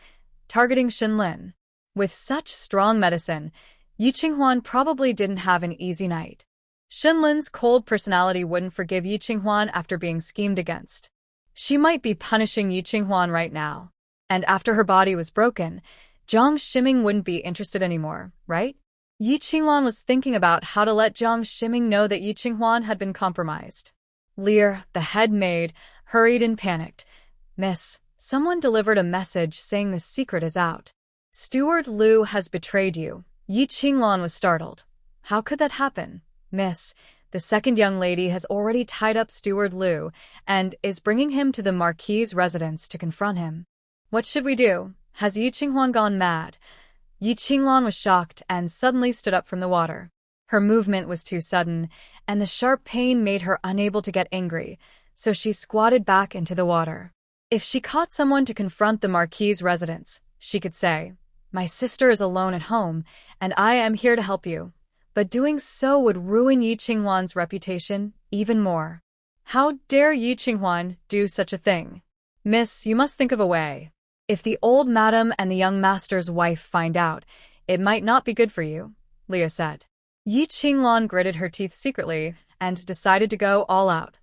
targeting Shenlin. With such strong medicine, Yi Qinghuan probably didn't have an easy night. Shenlin's cold personality wouldn't forgive Yi Qinghuan after being schemed against. She might be punishing Yi Qinghuan right now. And after her body was broken, Jiang Shiming wouldn't be interested anymore, right? Yi Qinghuan was thinking about how to let Jiang Ximing know that Yi Qinghuan had been compromised. Lear, the head maid, hurried and panicked. Miss, someone delivered a message saying the secret is out. Steward Liu has betrayed you. Yi Qinghuan was startled. How could that happen? Miss, the second young lady has already tied up Steward Liu and is bringing him to the Marquis's residence to confront him. What should we do? Has Yi Qinghuan gone mad? Yi Qinghuan was shocked and suddenly stood up from the water. Her movement was too sudden, and the sharp pain made her unable to get angry, so she squatted back into the water. If she caught someone to confront the Marquis's residence, she could say, "My sister is alone at home, and I am here to help you." But doing so would ruin Yi Qinghuan's reputation even more. How dare Yi Qinghuan do such a thing? Miss, you must think of a way. If the old madam and the young master's wife find out, it might not be good for you, Leah said. Yi Qinghuan gritted her teeth secretly and decided to go all out.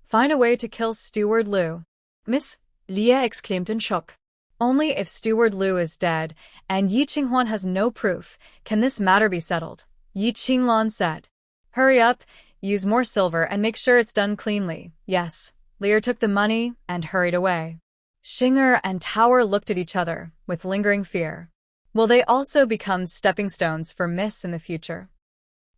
Find a way to kill Steward Liu. Miss, Leah exclaimed in shock. Only if Steward Liu is dead and Yi Qinghuan has no proof can this matter be settled, Yi Qinghuan said. Hurry up, use more silver and make sure it's done cleanly. Yes. Lear took the money and hurried away. Xinger and Tower looked at each other with lingering fear. Will they also become stepping stones for Miss in the future?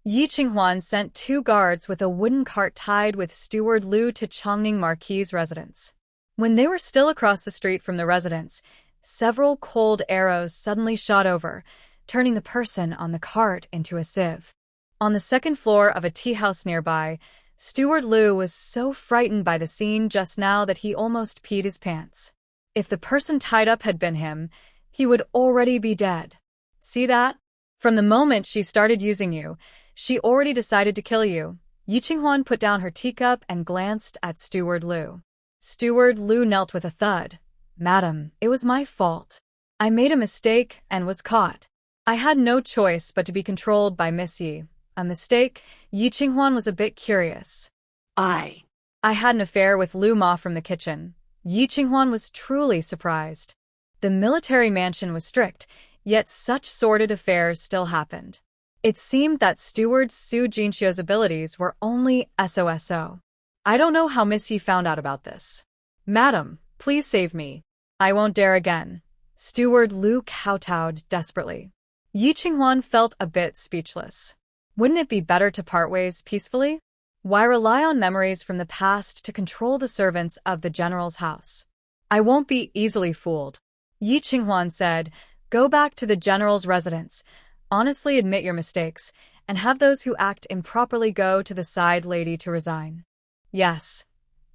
Yi Qinghuan sent 2 guards with a wooden cart tied with Steward Liu to Chongning Marquis's residence. When they were still across the street from the residence, several cold arrows suddenly shot over, turning the person on the cart into a sieve. On the second floor of a tea house nearby, Steward Liu was so frightened by the scene just now that he almost peed his pants. If the person tied up had been him, he would already be dead. See that? From the moment she started using you, she already decided to kill you. Yi Qinghuan put down her teacup and glanced at Steward Liu. Steward Liu knelt with a thud. Madam, it was my fault. I made a mistake and was caught. I had no choice but to be controlled by Miss Yi. A mistake? Yi Qinghuan was a bit curious. I had an affair with Lu Ma from the kitchen. Yi Qinghuan was truly surprised. The military mansion was strict, yet such sordid affairs still happened. It seemed that Steward Su Jinxiu's abilities were only SOSO. I don't know how Miss Yi found out about this. Madam, please save me. I won't dare again. Steward Liu kowtowed desperately. Yi Qinghuan felt a bit speechless. Wouldn't it be better to part ways peacefully? Why rely on memories from the past to control the servants of the general's house? I won't be easily fooled. Yi Qinghuan said, Go back to the general's residence, honestly admit your mistakes, and have those who act improperly go to the side lady to resign. Yes.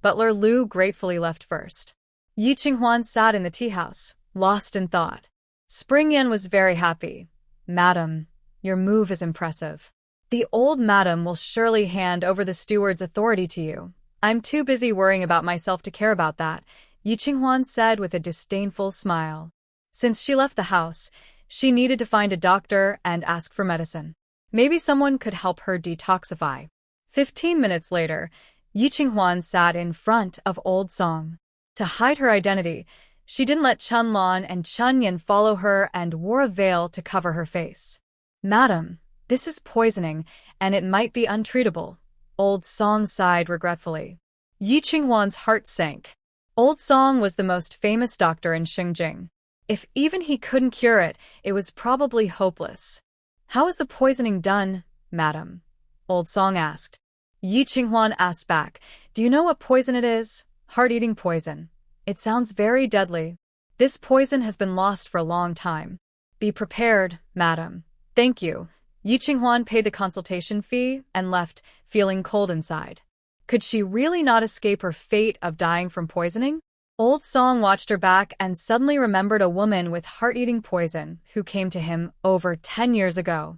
Butler Liu gratefully left first. Yi Qinghuan sat in the tea house, lost in thought. Spring Yan was very happy. Madam, your move is impressive. The old madam will surely hand over the steward's authority to you. I'm too busy worrying about myself to care about that, Yi Qinghuan said with a disdainful smile. Since she left the house, she needed to find a doctor and ask for medicine. Maybe someone could help her detoxify. 15 minutes later, Yi Qinghuan sat in front of Old Song. To hide her identity, she didn't let Chun Lan and Chun Yin follow her and wore a veil to cover her face. Madam, this is poisoning, and it might be untreatable. Old Song sighed regretfully. Yi Qinghuan's heart sank. Old Song was the most famous doctor in Xingjing. If even he couldn't cure it, it was probably hopeless. How is the poisoning done, madam? Old Song asked. Yi Qinghuan asked back, Do you know what poison it is? Heart-eating poison. It sounds very deadly. This poison has been lost for a long time. Be prepared, madam. Thank you. Yi Qinghuan paid the consultation fee and left, feeling cold inside. Could she really not escape her fate of dying from poisoning? Old Song watched her back and suddenly remembered a woman with heart-eating poison who came to him over 10 years ago.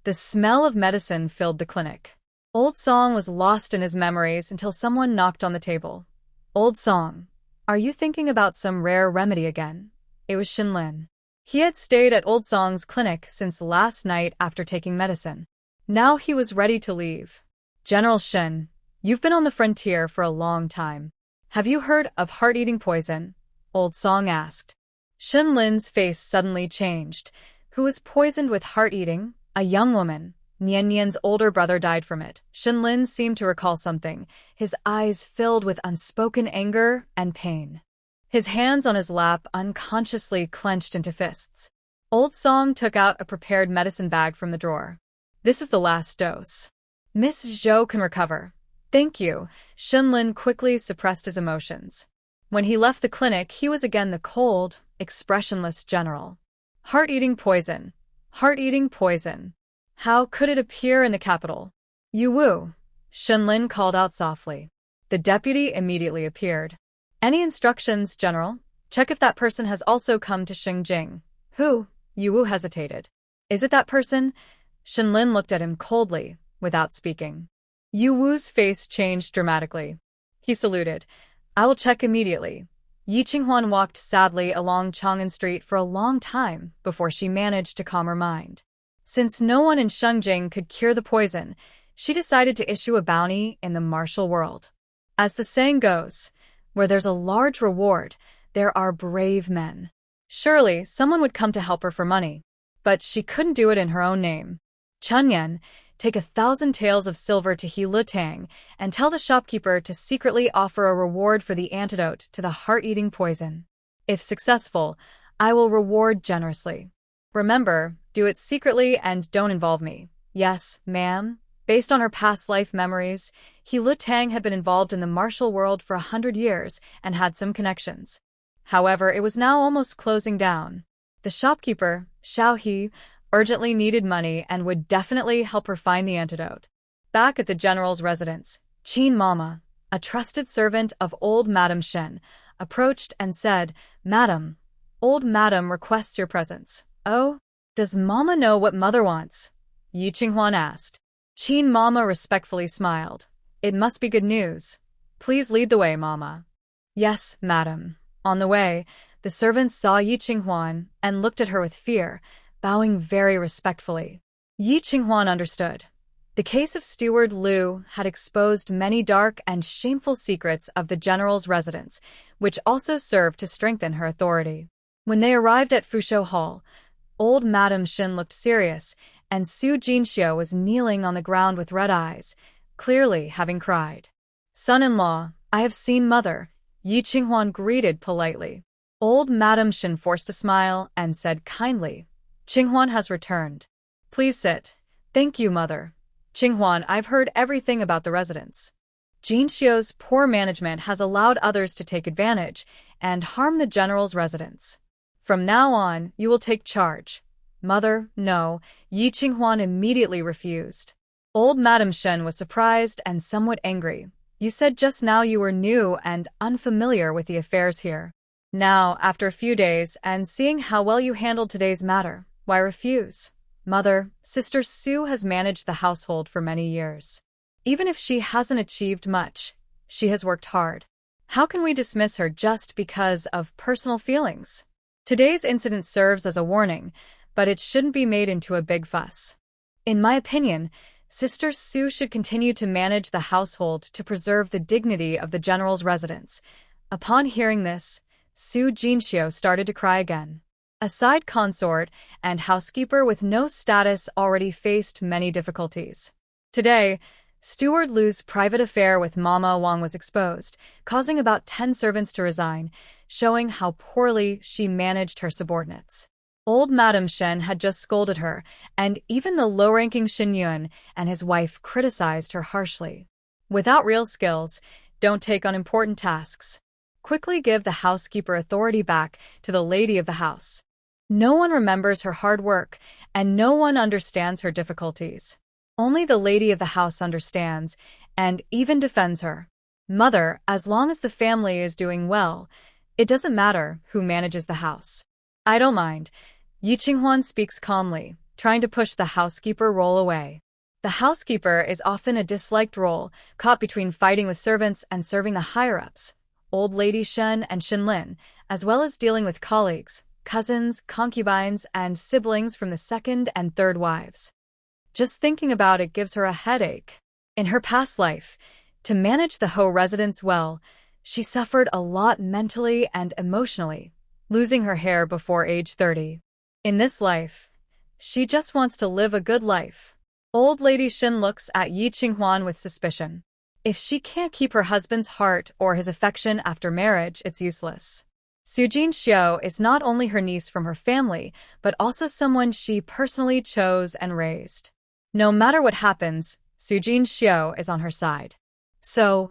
The smell of medicine filled the clinic. Old Song was lost in his memories until someone knocked on the table. Old Song, are you thinking about some rare remedy again? It was Shinlin. He had stayed at Old Song's clinic since last night after taking medicine. Now he was ready to leave. General Shin, you've been on the frontier for a long time. Have you heard of heart-eating poison? Old Song asked. Shin Lin's face suddenly changed. Who was poisoned with heart-eating? A young woman. Nian Nian's older brother died from it. Shenlin seemed to recall something, his eyes filled with unspoken anger and pain. His hands on his lap unconsciously clenched into fists. Old Song took out a prepared medicine bag from the drawer. This is the last dose. Miss Zhou can recover. Thank you. Shenlin quickly suppressed his emotions. When he left the clinic, he was again the cold, expressionless general. Heart-eating poison. Heart-eating poison. How could it appear in the capital? Yu Wu. Shenlin called out softly. The deputy immediately appeared. Any instructions, General? Check if that person has also come to Xingjing. Who? Yu Wu hesitated. Is it that person? Shenlin looked at him coldly, without speaking. Yu Wu's face changed dramatically. He saluted. I will check immediately. Yi Qinghuan walked sadly along Chang'an Street for a long time before she managed to calm her mind. Since no one in Xingjing could cure the poison, she decided to issue a bounty in the martial world. As the saying goes, where there's a large reward, there are brave men. Surely, someone would come to help her for money. But she couldn't do it in her own name. Chunyan, take 1,000 taels of silver to He Lutang and tell the shopkeeper to secretly offer a reward for the antidote to the heart-eating poison. If successful, I will reward generously. Remember, do it secretly and don't involve me. Yes, ma'am. Based on her past life memories, He Lutang had been involved in the martial world for 100 years and had some connections. However, it was now almost closing down. The shopkeeper, Xiao He, urgently needed money and would definitely help her find the antidote. Back at the general's residence, Qin Mama, a trusted servant of old Madame Shen, approached and said, Madam, old Madam requests your presence. Oh? Does Mama know what Mother wants? Yi Qinghuan asked. Qin Mama respectfully smiled. It must be good news. Please lead the way, Mama. Yes, Madam. On the way, the servants saw Yi Qinghuan and looked at her with fear, bowing very respectfully. Yi Qinghuan understood. The case of Steward Liu had exposed many dark and shameful secrets of the general's residence, which also served to strengthen her authority. When they arrived at Fushou Hall, old Madame Shen looked serious, and Su Jinxiu was kneeling on the ground with red eyes, clearly having cried. Son-in-law, I have seen Mother, Yi Qinghuan greeted politely. Old Madame Shen forced a smile and said kindly, Qinghuan has returned. Please sit. Thank you, Mother. Qinghuan, I've heard everything about the residence. Jinxiu's poor management has allowed others to take advantage and harm the general's residence. From now on, you will take charge. Mother, no, Yi Qinghuan immediately refused. Old Madame Shen was surprised and somewhat angry. You said just now you were new and unfamiliar with the affairs here. Now, after a few days, and seeing how well you handled today's matter, why refuse? Mother, Sister Su has managed the household for many years. Even if she hasn't achieved much, she has worked hard. How can we dismiss her just because of personal feelings? Today's incident serves as a warning, but it shouldn't be made into a big fuss. In my opinion, Sister Su should continue to manage the household to preserve the dignity of the general's residence. Upon hearing this, Su Jinxiu started to cry again. A side consort and housekeeper with no status already faced many difficulties. Today, Steward Liu's private affair with Mama Wang was exposed, causing about 10 servants to resign, showing how poorly she managed her subordinates. Old Madame Shen had just scolded her, and even the low-ranking Xin Yun and his wife criticized her harshly. Without real skills, don't take on important tasks. Quickly give the housekeeper authority back to the lady of the house. No one remembers her hard work, and no one understands her difficulties. Only the lady of the house understands, and even defends her. Mother, as long as the family is doing well, it doesn't matter who manages the house. I don't mind. Yi Qinghuan speaks calmly, trying to push the housekeeper role away. The housekeeper is often a disliked role, caught between fighting with servants and serving the higher-ups, old Lady Shen and Shenlin, as well as dealing with colleagues, cousins, concubines, and siblings from the second and third wives. Just thinking about it gives her a headache. In her past life, to manage the Ho residence well, she suffered a lot mentally and emotionally, losing her hair before age 30. In this life, She just wants to live a good life. Old Lady Shin looks at Yi Qinghuan with suspicion. If she can't keep her husband's heart or his affection after marriage, it's useless. Sujin Xiao is not only her niece from her family, but also someone she personally chose and raised. No matter what happens, Sujin Xiao is on her side. So,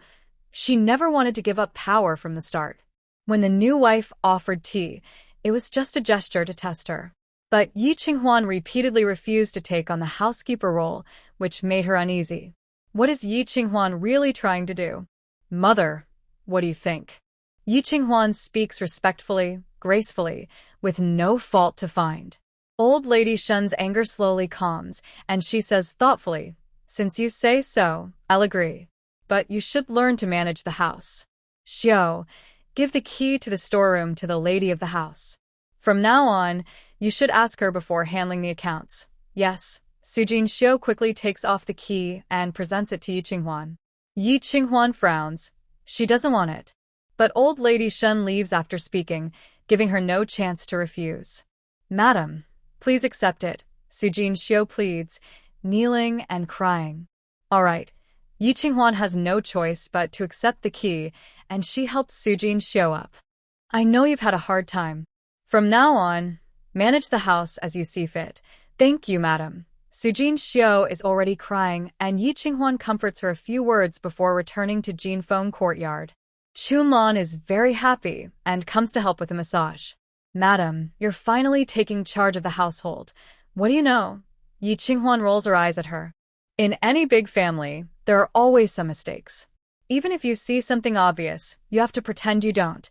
she never wanted to give up power from the start. When the new wife offered tea, it was just a gesture to test her. But Yi Qinghuan repeatedly refused to take on the housekeeper role, which made her uneasy. What is Yi Qinghuan really trying to do? Mother, what do you think? Yi Qinghuan speaks respectfully, gracefully, with no fault to find. Old Lady Shen's anger slowly calms, and she says thoughtfully, since you say so, I'll agree. But you should learn to manage the house. Xiao, give the key to the storeroom to the lady of the house. From now on, you should ask her before handling the accounts. Yes. Sujin Xiao quickly takes off the key and presents it to Yi Qinghuan. Yi Qinghuan frowns. She doesn't want it. But Old Lady Shen leaves after speaking, giving her no chance to refuse. Madam, please accept it, Sujin Xiao pleads, kneeling and crying. All right. Yi Qinghuan has no choice but to accept the key, and she helps Sujin Xiao up. I know you've had a hard time. From now on, manage the house as you see fit. Thank you, madam. Sujin Xiao is already crying, and Yi Qinghuan comforts her a few words before returning to Jinfeng courtyard. Chunlan is very happy and comes to help with a massage. Madam, you're finally taking charge of the household. What do you know? Yi Qinghuan rolls her eyes at her. In any big family, there are always some mistakes. Even if you see something obvious, you have to pretend you don't.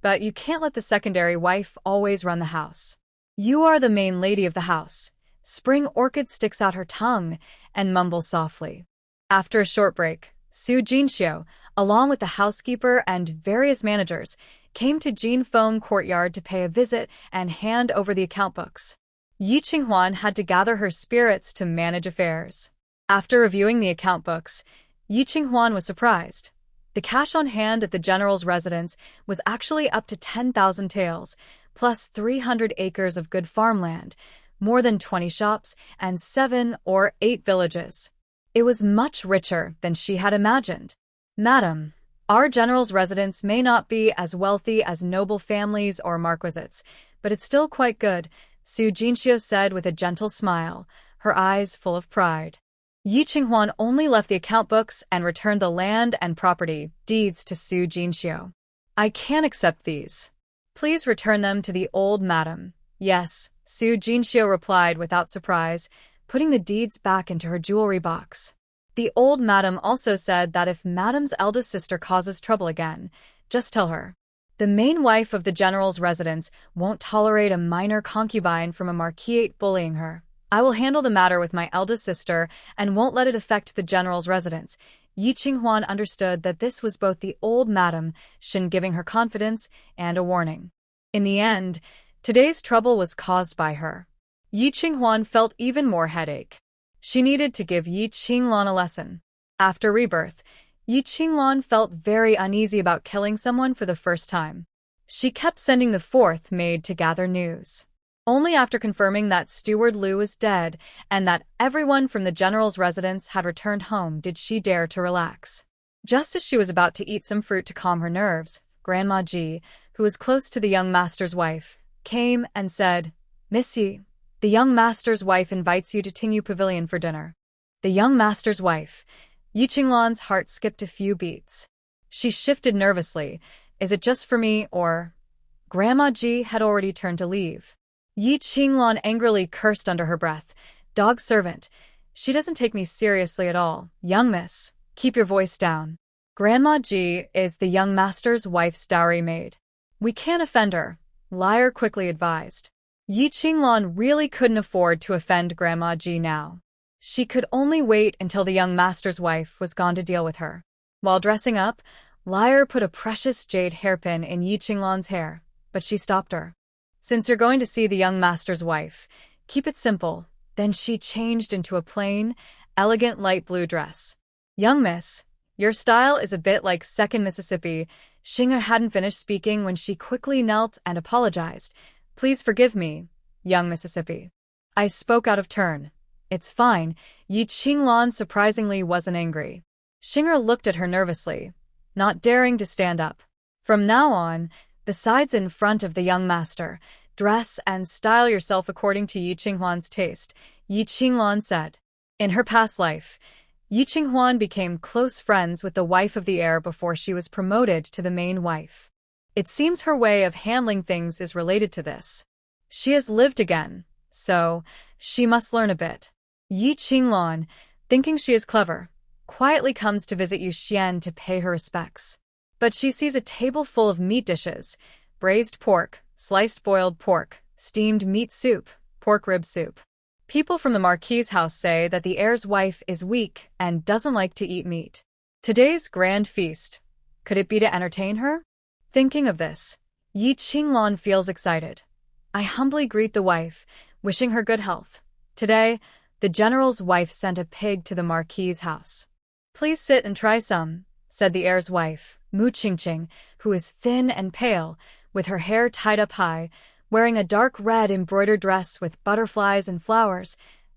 But you can't let the secondary wife always run the house. You are the main lady of the house. Spring Orchid sticks out her tongue and mumbles softly. After a short break, Su Jinxiu, along with the housekeeper and various managers, came to Jinfeng courtyard to pay a visit and hand over the account books. Yi Qinghuan had to gather her spirits to manage affairs. After reviewing the account books, Yi Qinghuan was surprised. The cash on hand at the general's residence was actually up to 10,000 taels, plus 300 acres of good farmland, more than 20 shops, and 7 or 8 villages. It was much richer than she had imagined. Madam, our general's residence may not be as wealthy as noble families or marquisates, but it's still quite good, Su Jinxiu said with a gentle smile, her eyes full of pride. Yi Qinghuan only left the account books and returned the land and property deeds to Su Jinxiu. I can't accept these. Please return them to the old madam. Yes, Su Jinxiu replied without surprise, putting the deeds back into her jewelry box. The old madam also said that if madam's eldest sister causes trouble again, just tell her. The main wife of the general's residence won't tolerate a minor concubine from a marquisate bullying her. I will handle the matter with my eldest sister and won't let it affect the general's residence. Yi Qinghuan understood that this was both the old madam Shin giving her confidence and a warning. In the end, today's trouble was caused by her. Yi Qinghuan felt even more headache. She needed to give Yi Qinglan a lesson. After rebirth, Yi Qinglan felt very uneasy about killing someone for the first time. She kept sending the fourth maid to gather news. Only after confirming that Steward Liu was dead and that everyone from the general's residence had returned home did she dare to relax. Just as she was about to eat some fruit to calm her nerves, Grandma Ji, who was close to the young master's wife, came and said, Missy, the young master's wife invites you to Tingyu Pavilion for dinner. The young master's wife. Yi Qinglan's heart skipped a few beats. She shifted nervously. Is it just for me or... Grandma Ji had already turned to leave. Yi Qinglan angrily cursed under her breath. Dog servant. She doesn't take me seriously at all. Young miss, keep your voice down. Grandma Ji is the young master's wife's dowry maid. We can't offend her, Liar quickly advised. Yi Qinglan really couldn't afford to offend Grandma Ji now. She could only wait until the young master's wife was gone to deal with her. While dressing up, Liar put a precious jade hairpin in Yi Qinglan's hair, but she stopped her. Since you're going to see the young master's wife, keep it simple. Then she changed into a plain, elegant light blue dress. Young miss, your style is a bit like Second Mississippi. Xing'e hadn't finished speaking when she quickly knelt and apologized. Please forgive me, young Mississippi. I spoke out of turn. It's fine. Yi Qinglan surprisingly wasn't angry. Xinger looked at her nervously, not daring to stand up. From now on, besides in front of the young master, dress and style yourself according to Yi Qinghuan's taste, Yi Qinglan said. In her past life, Yi Qinghuan became close friends with the wife of the heir before she was promoted to the main wife. It seems her way of handling things is related to this. She has lived again, so she must learn a bit. Yi Qinglan, thinking she is clever, quietly comes to visit Yu Xian to pay her respects. But she sees a table full of meat dishes: braised pork, sliced boiled pork, steamed meat soup, pork rib soup. People from the Marquis's house say that the heir's wife is weak and doesn't like to eat meat. Today's grand feast, could it be to entertain her? Thinking of this, Yi Qinglan feels excited. I humbly greet the wife, wishing her good health. Today, the general's wife sent a pig to the Marquis's house. Please sit and try some, said the heir's wife, Mu Qingqing, who is thin and pale, with her hair tied up high, wearing a dark red embroidered dress with butterflies and flowers,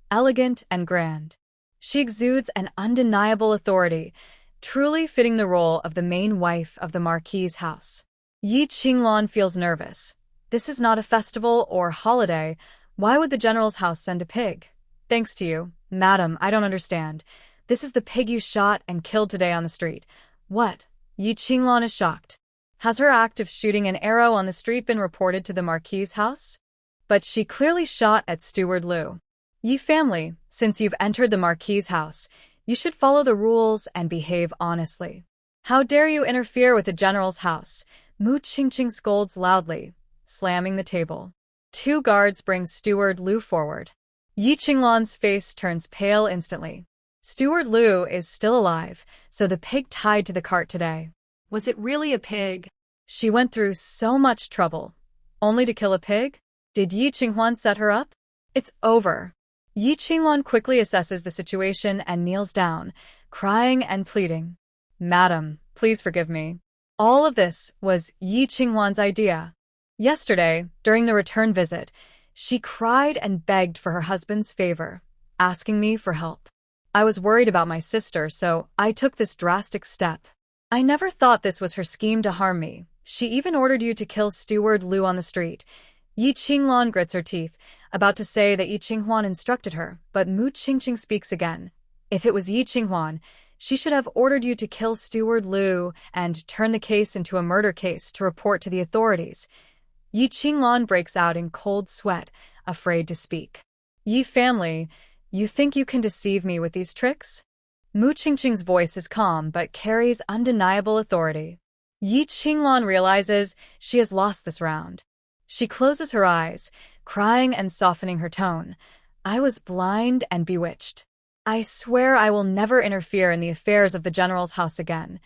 elegant and grand. She exudes an undeniable authority, truly fitting the role of the main wife of the Marquis's house. Yi Qinglan feels nervous. This is not a festival or holiday. Why would the general's house send a pig? Thanks to you, madam, I don't understand. This is the pig you shot and killed today on the street. What? Yi Qinglan is shocked. Has her act of shooting an arrow on the street been reported to the Marquis's house? But she clearly shot at Steward Liu. Yi family, since you've entered the Marquis's house, you should follow the rules and behave honestly. How dare you interfere with the general's house? Mu Qingqing scolds loudly, slamming the table. Two guards bring Steward Liu forward. Yi Qinglan's face turns pale instantly. Steward Liu is still alive, so the pig tied to the cart today. Was it really a pig? She went through so much trouble, only to kill a pig? Did Yi Qinghuan set her up? It's over. Yi Qinghuan quickly assesses the situation and kneels down, crying and pleading. Madam, please forgive me. All of this was Yi Qinghuan's idea. Yesterday, during the return visit, she cried and begged for her husband's favor, asking me for help. I was worried about my sister, so I took this drastic step. I never thought this was her scheme to harm me. She even ordered you to kill Steward Liu on the street. Yi Qinglan grits her teeth, about to say that Yi Qinghuan instructed her, but Mu Qingqing speaks again. If it was Yi Qinghuan, she should have ordered you to kill Steward Liu and turn the case into a murder case to report to the authorities. Yi Qinglan breaks out in cold sweat, afraid to speak. Yi family, you think you can deceive me with these tricks? Mu Qingqing's voice is calm but carries undeniable authority. Yi Qinglan realizes she has lost this round. She closes her eyes, crying and softening her tone. I was blind and bewitched. I swear I will never interfere in the affairs of the general's house again.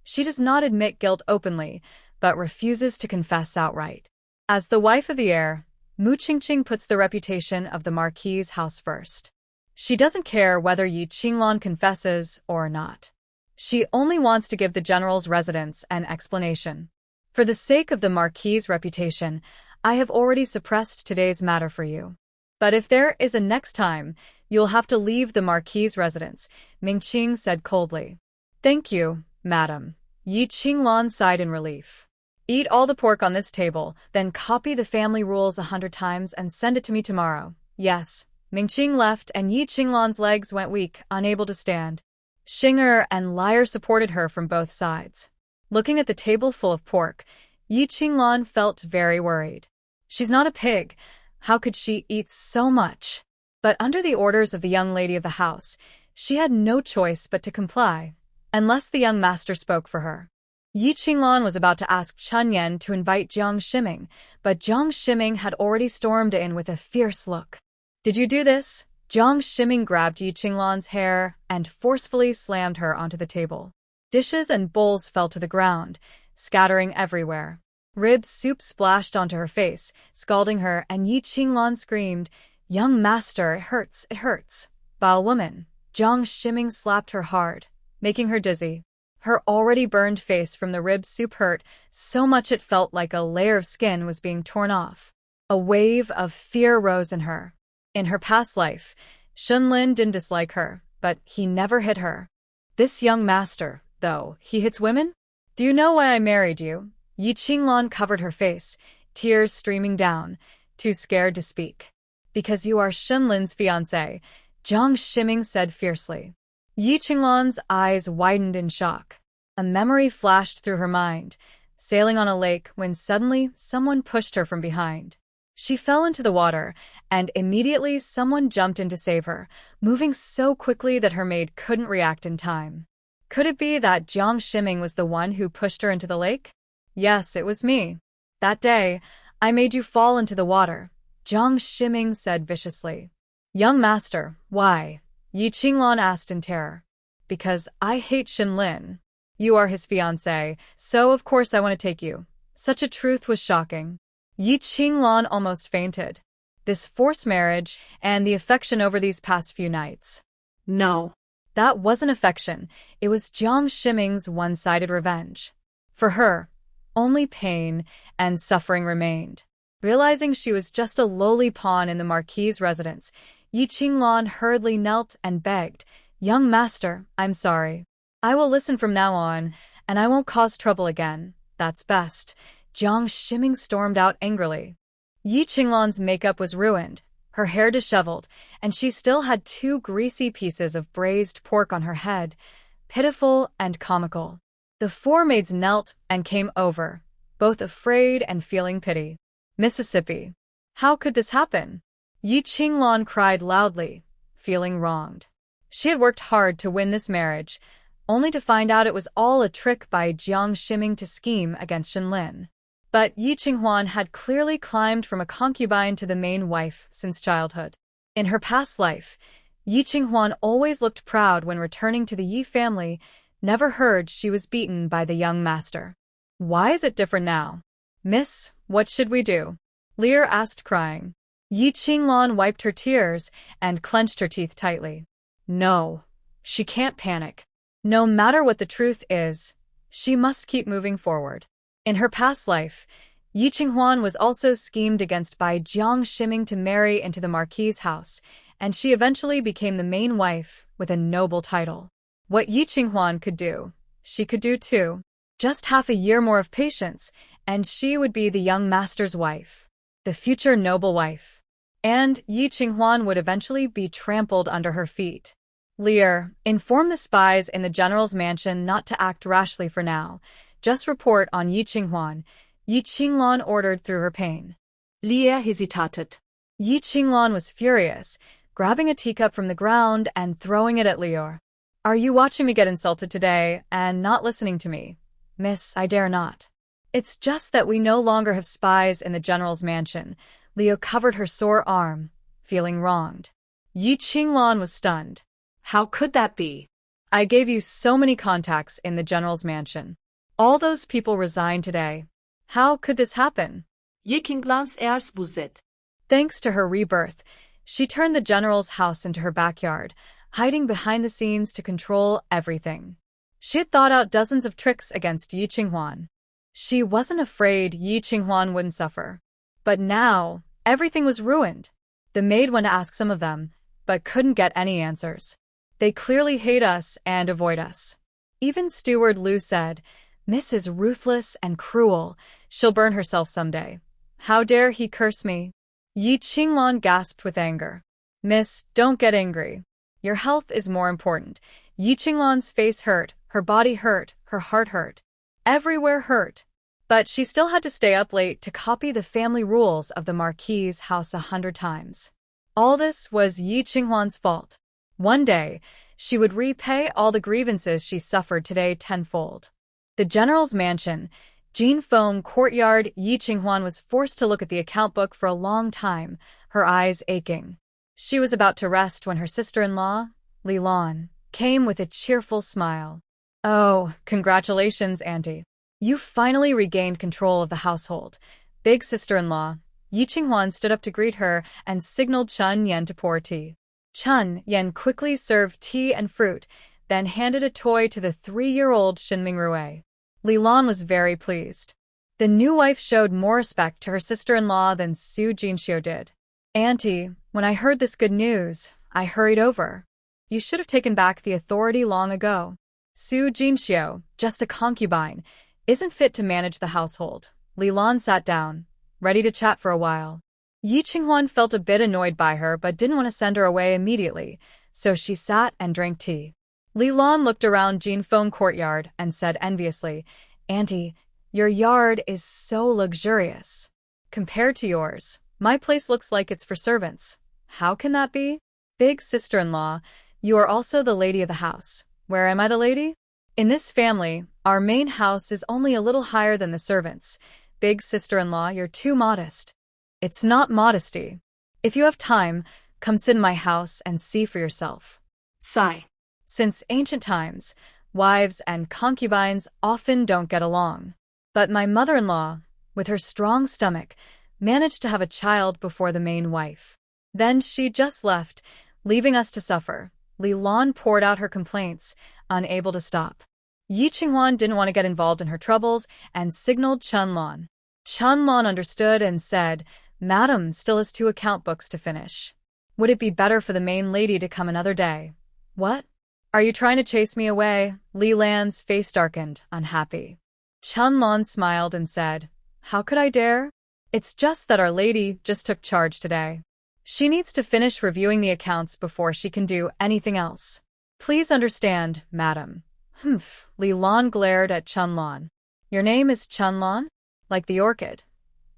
She does not admit guilt openly, but refuses to confess outright. As the wife of the heir, Mu Qingqing puts the reputation of the Marquis's house first. She doesn't care whether Yi Qinglan confesses or not. She only wants to give the general's residence an explanation. For the sake of the Marquis's reputation, I have already suppressed today's matter for you. But if there is a next time, you'll have to leave the Marquis's residence, Mingqing said coldly. Thank you, madam. Yi Qinglan sighed in relief. Eat all the pork on this table, then copy the family rules 100 times and send it to me tomorrow. Yes. Mingqing left and Yi Qinglan's legs went weak, unable to stand. Xinger and Liar supported her from both sides. Looking at the table full of pork, Yi Qinglan felt very worried. She's not a pig. How could she eat so much? But under the orders of the young lady of the house, she had no choice but to comply, unless the young master spoke for her. Yi Qinglan was about to ask Chen Yan to invite Jiang Shiming, but Jiang Shiming had already stormed in with a fierce look. Did you do this? Jiang Shiming grabbed Yi Qinglan's hair and forcefully slammed her onto the table. Dishes and bowls fell to the ground, scattering everywhere. Rib soup splashed onto her face, scalding her, and Yi Qinglan screamed, Young master, it hurts, it hurts. Vile woman. Jiang Shiming slapped her hard, making her dizzy. Her already burned face from the rib soup hurt so much it felt like a layer of skin was being torn off. A wave of fear rose in her. In her past life, Shunlin didn't dislike her, but he never hit her. This young master, though, he hits women? Do you know why I married you? Yi Qinglan covered her face, tears streaming down, too scared to speak. Because you are Shunlin's fiancé, Jiang Shiming said fiercely. Yi Qinglan's eyes widened in shock. A memory flashed through her mind, sailing on a lake when suddenly someone pushed her from behind. She fell into the water, and immediately someone jumped in to save her, moving so quickly that her maid couldn't react in time. Could it be that Jiang Shiming was the one who pushed her into the lake? Yes, it was me. That day, I made you fall into the water, Jiang Shiming said viciously. Young master, why? Yi Qinglan asked in terror. Because I hate Shinlin. You are his fiancé, so of course I want to take you. Such a truth was shocking. Yi Qinglan almost fainted. This forced marriage and the affection over these past few nights. No. That wasn't affection, it was Jiang Shiming's one-sided revenge. For her, only pain and suffering remained. Realizing she was just a lowly pawn in the Marquis's residence, Yi Qinglan hurriedly knelt and begged, Young master, I'm sorry. I will listen from now on, and I won't cause trouble again. That's best. Jiang Shiming stormed out angrily. Yi Qinglan's makeup was ruined, her hair disheveled, and she still had 2 greasy pieces of braised pork on her head, pitiful and comical. The 4 maids knelt and came over, both afraid and feeling pity. Mississippi. How could this happen? Yi Qinglan cried loudly, feeling wronged. She had worked hard to win this marriage, only to find out it was all a trick by Jiang Shiming to scheme against Shinlin. But Yi Qinghuan had clearly climbed from a concubine to the main wife since childhood. In her past life, Yi Qinghuan always looked proud when returning to the Yi family, never heard she was beaten by the young master. Why is it different now? Miss, what should we do? Lear asked crying. Yi Qinglan wiped her tears and clenched her teeth tightly. No, she can't panic. No matter what the truth is, she must keep moving forward. In her past life, Yi Qinghuan was also schemed against by Jiang Shiming to marry into the Marquis's house, and she eventually became the main wife with a noble title. What Yi Qinghuan could do, she could do too. Just half a year more of patience, and she would be the young master's wife, the future noble wife. And Yi Qinghuan would eventually be trampled under her feet. Lear, inform the spies in the general's mansion not to act rashly for now. Just report on Yi Qinghuan, Yi Qinglan ordered through her pain. Lear hesitated. Yi Qinglan was furious, grabbing a teacup from the ground and throwing it at Lear. Are you watching me get insulted today and not listening to me? Miss, I dare not. It's just that we no longer have spies in the general's mansion. Leo covered her sore arm, feeling wronged. Yi Qinglan was stunned. How could that be? I gave you so many contacts in the general's mansion. All those people resigned today. How could this happen? Yi Qinglan's heirs buzet. Thanks to her rebirth, she turned the general's house into her backyard, hiding behind the scenes to control everything. She had thought out dozens of tricks against Yi Qinghuan. She wasn't afraid Yi Qinghuan wouldn't suffer. But now, everything was ruined. The maid went to ask some of them, but couldn't get any answers. They clearly hate us and avoid us. Even Steward Liu said, Miss is ruthless and cruel. She'll burn herself someday. How dare he curse me? Yi Qinglan gasped with anger. Miss, don't get angry. Your health is more important. Yi Qinglan's face hurt, her body hurt, her heart hurt. Everywhere hurt. But she still had to stay up late to copy the family rules of the Marquis's house 100 times. All this was Yi Qinghuan's fault. One day, she would repay all the grievances she suffered today tenfold. The general's mansion, Jinfeng courtyard. Yi Qinghuan was forced to look at the account book for a long time, her eyes aching. She was about to rest when her sister-in-law, Li Lan, came with a cheerful smile. Oh, congratulations, Auntie. You finally regained control of the household. Big sister-in-law. Yi Qinghuan stood up to greet her and signaled Chun Yen to pour tea. Chun Yen quickly served tea and fruit, then handed a toy to the 3-year-old Shinming Rui. Li Lan was very pleased. The new wife showed more respect to her sister-in-law than Su Jinxiu did. Auntie, When I heard this good news, I hurried over. You should have taken back the authority long ago. Su Jinxiu, just a concubine, isn't fit to manage the household. Li Lan sat down, ready to chat for a while. Yi Qinghuan felt a bit annoyed by her but didn't want to send her away immediately, so she sat and drank tea. Li Lan looked around Jinfeng courtyard and said enviously, "Auntie, your yard is so luxurious. Compared to yours, my place looks like it's for servants. How can that be? Big sister-in-law, you are also the lady of the house. Where am I the lady? In this family, our main house is only a little higher than the servants. Big sister-in-law, you're too modest." "It's not modesty. If you have time, come sit in my house and see for yourself." Sigh. Since ancient times, wives and concubines often don't get along. But my mother-in-law, with her strong stomach, managed to have a child before the main wife. Then she just left, leaving us to suffer. Li Lan poured out her complaints, unable to stop. Yi Qinghuan didn't want to get involved in her troubles and signaled Chen Lan. Chen Lan understood and said, "Madam still has 2 account books to finish. Would it be better for the main lady to come another day?" "What? Are you trying to chase me away?" Li Lan's face darkened, unhappy. Chen Lan smiled and said, "How could I dare? It's just that Our Lady just took charge today. She needs to finish reviewing the accounts before she can do anything else. Please understand, madam." "Humph." Li Lan glared at Chen Lan. "Your name is Chen Lan? Like the orchid?"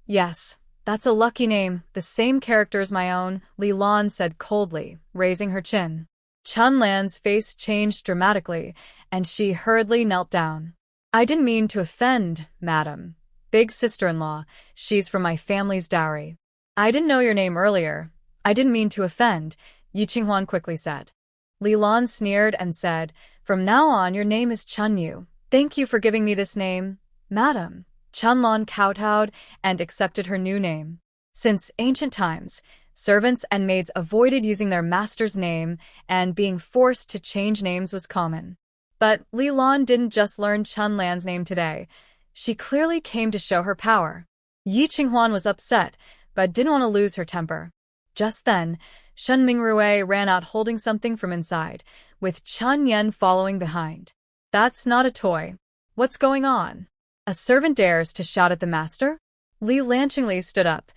"Yes. That's a lucky name, the same character as my own," Li Lan said coldly, raising her chin. Chen Lan's face changed dramatically, and she hurriedly knelt down. "I didn't mean to offend, madam. Big sister-in-law, she's from my family's dowry." "I didn't know your name earlier. I didn't mean to offend," Yi Qinghuan quickly said. Li Lan sneered and said, "From now on your name is Chen Yu. Thank you for giving me this name, madam." Chen Lan kowtowed and accepted her new name. Since ancient times, servants and maids avoided using their master's name, and being forced to change names was common. But Li Lan didn't just learn Chen Lan's name today. She clearly came to show her power. Yi Qinghuan was upset, but didn't want to lose her temper. Just then, Shen Mingrui ran out holding something from inside, with Chen Yan following behind. "That's not a toy. What's going on? A servant dares to shout at the master?" Li Lanchingli stood up,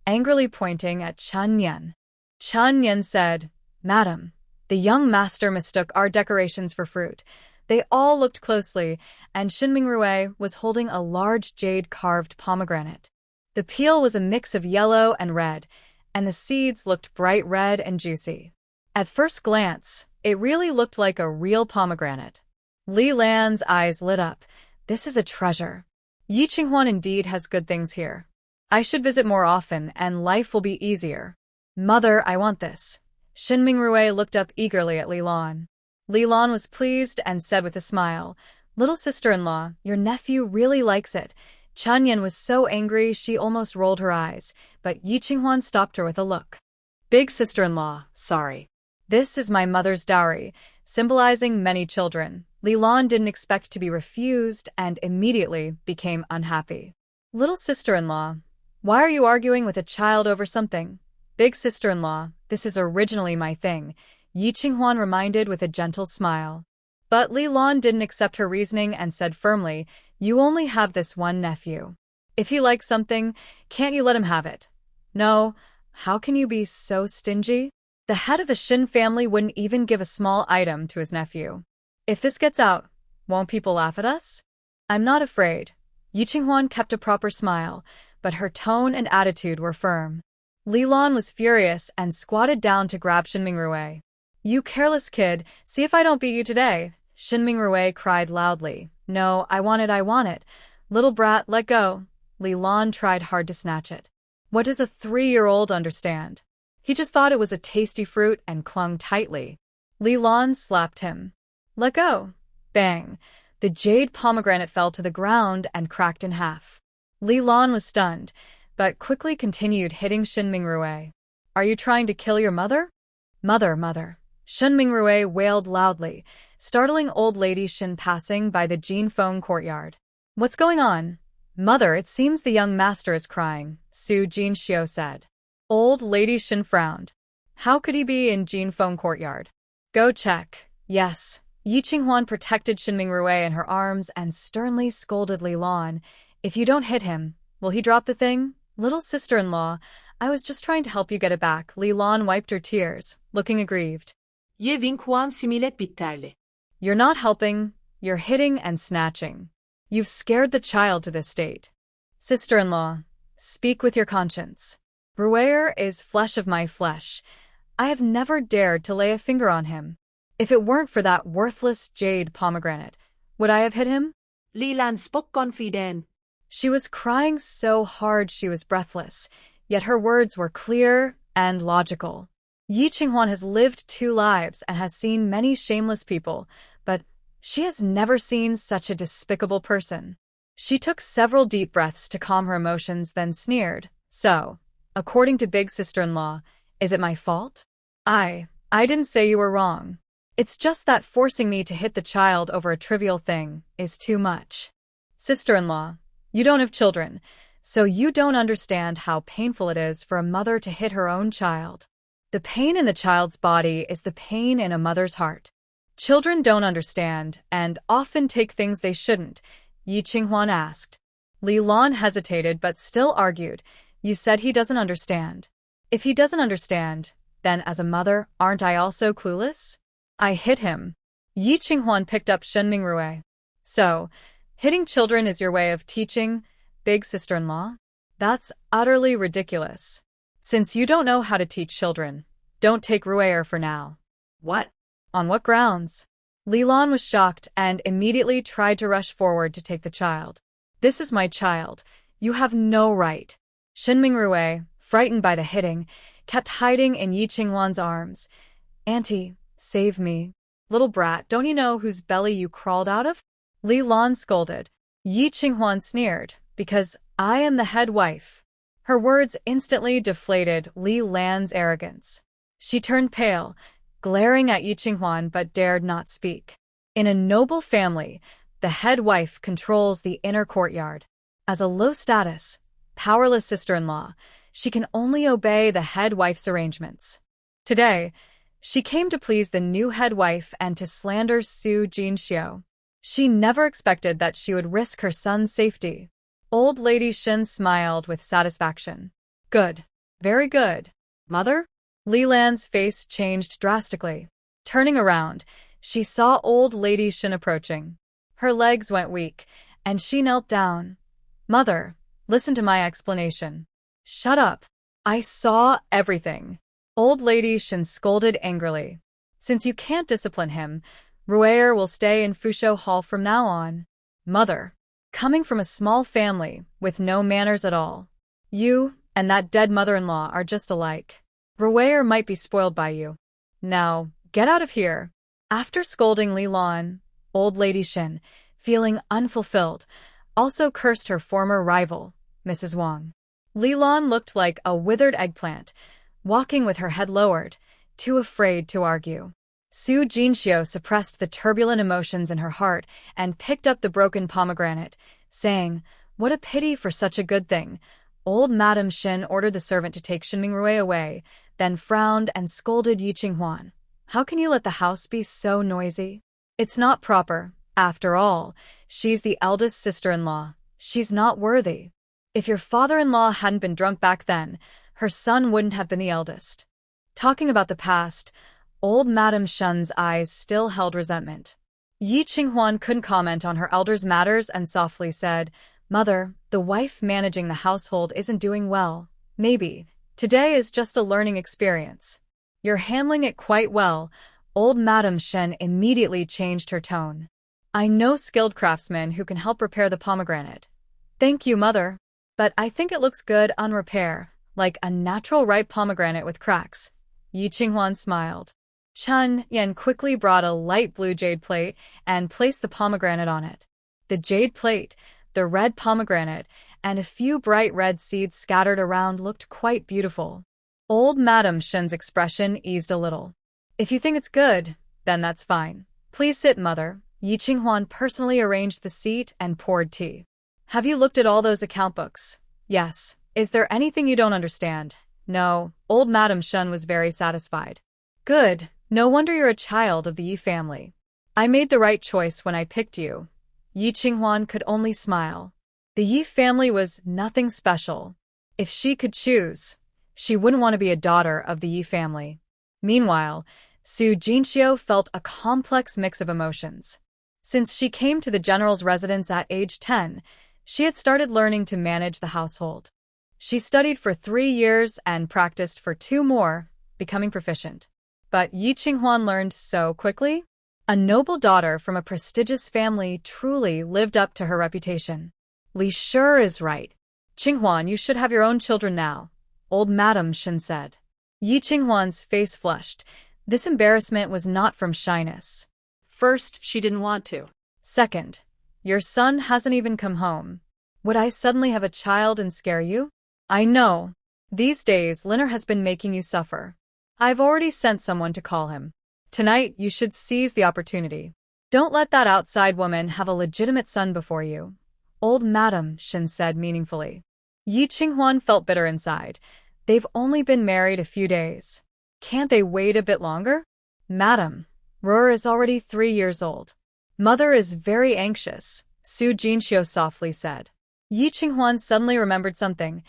angrily pointing at Chen Yan. Chen Yan said, "Madam, the young master mistook our decorations for fruit." They all looked closely, and Shen Mingrui was holding a large jade-carved pomegranate. The peel was a mix of yellow and red, and the seeds looked bright red and juicy. At first glance, it really looked like a real pomegranate. Li Lan's eyes lit up. This is a treasure. Yi Qinghuan indeed has good things here. I should visit more often and life will be easier. Mother, I want this. Shen Mingrui looked up eagerly at Li Lan. Li Lan was pleased and said with a smile, "Little sister-in-law, your nephew really likes it." Chen Yan was so angry she almost rolled her eyes, but Yi Qinghuan stopped her with a look. "Big sister-in-law, sorry. This is my mother's dowry, symbolizing many children." Li Lan didn't expect to be refused and immediately became unhappy. "Little sister-in-law, why are you arguing with a child over something?" "Big sister-in-law, this is originally my thing," Yi Qinghuan reminded with a gentle smile. But Li Lan didn't accept her reasoning and said firmly, "You only have this one nephew. If he likes something, can't you let him have it?" "No, how can you be so stingy?" The head of the Shin family wouldn't even give a small item to his nephew. "If this gets out, won't people laugh at us?" "I'm not afraid." Yi Qinghuan kept a proper smile, but her tone and attitude were firm. Li Lan was furious and squatted down to grab Shen Mingrui. "You careless kid, see if I don't beat you today." Shen Mingrui cried loudly. "No, I want it. Little brat, let go." Li Lan tried hard to snatch it. What does a 3-year-old understand? He just thought it was a tasty fruit and clung tightly. Li Lan slapped him. "Let go." Bang! The jade pomegranate fell to the ground and cracked in half. Li Lan was stunned, but quickly continued hitting Shen Mingrui. "Are you trying to kill your mother?" Mother. Shen Mingrui wailed loudly, startling old lady Shen passing by the Jinfeng courtyard. "What's going on?" "Mother, it seems the young master is crying," Su Jinxiu said. Old lady Shen frowned. How could he be in Jinfeng courtyard? Go check. Yes. Yi Qinghuan protected Shinming Rue in her arms and sternly scolded Li Lan. If you don't hit him, will he drop the thing? Little sister-in-law, I was just trying to help you get it back. Li Lan wiped her tears, looking aggrieved. Ye Winghuan similet bitterli. You're not helping, you're hitting and snatching. You've scared the child to this state. Sister-in-law, speak with your conscience. Rueer is flesh of my flesh. I have never dared to lay a finger on him. If it weren't for that worthless jade pomegranate, would I have hit him? Li Lan spoke confident. She was crying so hard she was breathless, yet her words were clear and logical. Yi Qinghuan has lived 2 lives and has seen many shameless people, but she has never seen such a despicable person. She took several deep breaths to calm her emotions, then sneered. So, according to big sister-in-law, is it my fault? I didn't say you were wrong. It's just that forcing me to hit the child over a trivial thing is too much. Sister-in-law, you don't have children, so you don't understand how painful it is for a mother to hit her own child. The pain in the child's body is the pain in a mother's heart. Children don't understand and often take things they shouldn't, Yi Qinghuan asked. Li Lan hesitated but still argued. You said he doesn't understand. If he doesn't understand, then as a mother, aren't I also clueless? I hit him. Yi Qinghuan picked up Shenming Rue. So, hitting children is your way of teaching, big sister-in-law? That's utterly ridiculous. Since you don't know how to teach children, don't take Rueer for now. What? On what grounds? Li Lan was shocked and immediately tried to rush forward to take the child. This is my child. You have no right. Shenming Rue, frightened by the hitting, kept hiding in Yi Qinghuan's arms. Auntie, save me. Little brat, don't you know whose belly you crawled out of? Li Lan scolded. Yi Qinghuan sneered, because I am the head wife. Her words instantly deflated Li Lan's arrogance. She turned pale, glaring at Yi Qinghuan but dared not speak. In a noble family, the head wife controls the inner courtyard. As a low-status, powerless sister-in-law, she can only obey the head wife's arrangements. Today, she came to please the new head wife and to slander Su Jinxiu. She never expected that she would risk her son's safety. Old Lady Shen smiled with satisfaction. Good. Very good. Mother? Li Lan's face changed drastically. Turning around, she saw Old Lady Shen approaching. Her legs went weak, and she knelt down. Mother, listen to my explanation. Shut up. I saw everything. Old Lady Shen scolded angrily. Since you can't discipline him, Rueer will stay in Fusho Hall from now on. Mother, coming from a small family with no manners at all, you and that dead mother-in-law are just alike. Rueer might be spoiled by you. Now, get out of here. After scolding Li Lan, Old Lady Shen, feeling unfulfilled, also cursed her former rival, Mrs. Wang. Li Lan looked like a withered eggplant, walking with her head lowered, too afraid to argue. Su Jinxiu suppressed the turbulent emotions in her heart and picked up the broken pomegranate, saying, What a pity for such a good thing. Old Madame Shen ordered the servant to take Shenming Rue away, then frowned and scolded Yi Qinghuan. How can you let the house be so noisy? It's not proper. After all, she's the eldest sister-in-law. She's not worthy. If your father-in-law hadn't been drunk back then, her son wouldn't have been the eldest. Talking about the past, old Madame Shen's eyes still held resentment. Yi Qinghuan couldn't comment on her elder's matters and softly said, Mother, the wife managing the household isn't doing well. Maybe. Today is just a learning experience. You're handling it quite well. Old Madame Shen immediately changed her tone. I know skilled craftsmen who can help repair the pomegranate. Thank you, Mother. But I think it looks good on repair, like a natural ripe pomegranate with cracks. Yi Qinghuan smiled. Chen Yan quickly brought a light blue jade plate and placed the pomegranate on it. The jade plate, the red pomegranate, and a few bright red seeds scattered around looked quite beautiful. Old Madame Shen's expression eased a little. If you think it's good, then that's fine. Please sit, Mother. Yi Qinghuan personally arranged the seat and poured tea. Have you looked at all those account books? Yes. Is there anything you don't understand? No. Old Madam Shun was very satisfied. Good, no wonder you're a child of the Yi family. I made the right choice when I picked you. Yi Qinghuan could only smile. The Yi family was nothing special. If she could choose, she wouldn't want to be a daughter of the Yi family. Meanwhile, Su Jinxiu felt a complex mix of emotions. Since she came to the general's residence at age 10, she had started learning to manage the household. She studied for 3 years and practiced for 2 more, becoming proficient. But Yi Qinghuan learned so quickly. A noble daughter from a prestigious family truly lived up to her reputation. Li Sure is right. Qinghuan, you should have your own children now, Old Madam Shen said. Yi Qinghuan's face flushed. This embarrassment was not from shyness. First, she didn't want to. Second, your son hasn't even come home. Would I suddenly have a child and scare you? I know. These days, Linner has been making you suffer. I've already sent someone to call him. Tonight, you should seize the opportunity. Don't let that outside woman have a legitimate son before you, Old Madam Shen said meaningfully. Yi Qinghuan felt bitter inside. They've only been married a few days. Can't they wait a bit longer? Madam, Ruer is already 3 years old. Mother is very anxious, Su Jinxiu softly said. Yi Qinghuan suddenly remembered something.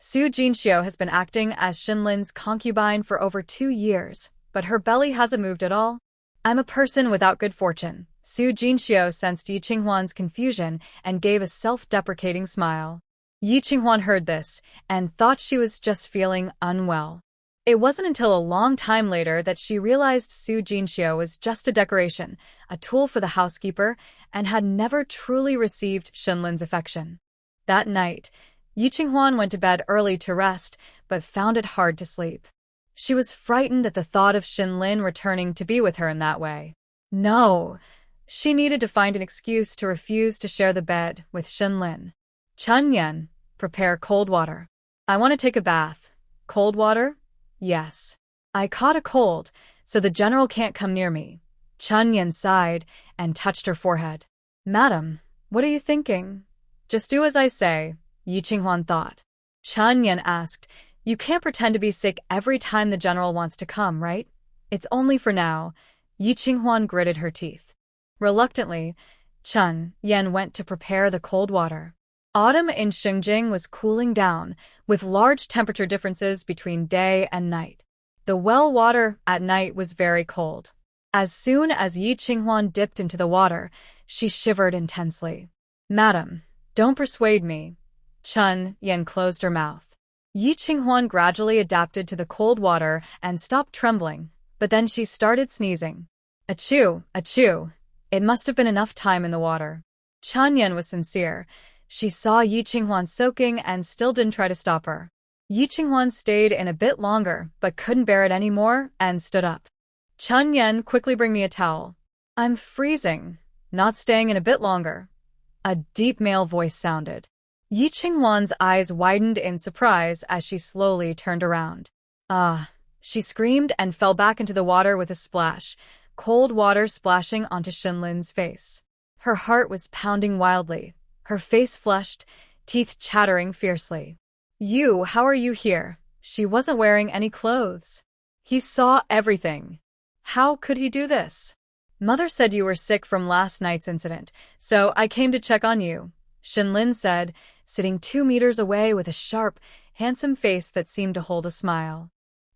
Su Jinxiu has been acting as Xinlin's concubine for over 2 years, but her belly hasn't moved at all. I'm a person without good fortune. Su Jinxiu sensed Yi Qinghuan's confusion and gave a self-deprecating smile. Yi Qinghuan heard this and thought she was just feeling unwell. It wasn't until a long time later that she realized Su Jinxiu was just a decoration, a tool for the housekeeper, and had never truly received Xinlin's affection. That night, Yi Qinghuan went to bed early to rest, but found it hard to sleep. She was frightened at the thought of Xinlin returning to be with her in that way. No, she needed to find an excuse to refuse to share the bed with Xinlin. Chen Yan, prepare cold water. I want to take a bath. Cold water? Yes. I caught a cold, so the general can't come near me. Chen Yan sighed and touched her forehead. Madam, what are you thinking? Just do as I say, Yi Qinghuan thought. Chen Yan asked, you can't pretend to be sick every time the general wants to come, right? It's only for now. Yi Qinghuan gritted her teeth. Reluctantly, Chen Yan went to prepare the cold water. Autumn in Xinjiang was cooling down, with large temperature differences between day and night. The well water at night was very cold. As soon as Yi Qinghuan dipped into the water, she shivered intensely. Madam, don't persuade me. Chen Yan closed her mouth. Yi Qinghuan gradually adapted to the cold water and stopped trembling, but then she started sneezing. Achoo, achoo. It must have been enough time in the water. Chen Yan was sincere. She saw Yi Qinghuan soaking and still didn't try to stop her. Yi Qinghuan stayed in a bit longer, but couldn't bear it anymore and stood up. Chen Yan, quickly bring me a towel. I'm freezing. Not staying in a bit longer. A deep male voice sounded. Yi Qinghuan's eyes widened in surprise as she slowly turned around. Ah! She screamed and fell back into the water with a splash, cold water splashing onto Xinlin's face. Her heart was pounding wildly, her face flushed, teeth chattering fiercely. You, how are you here? She wasn't wearing any clothes. He saw everything. How could he do this? Mother said you were sick from last night's incident, so I came to check on you, Xinlin said, sitting 2 meters away with a sharp, handsome face that seemed to hold a smile.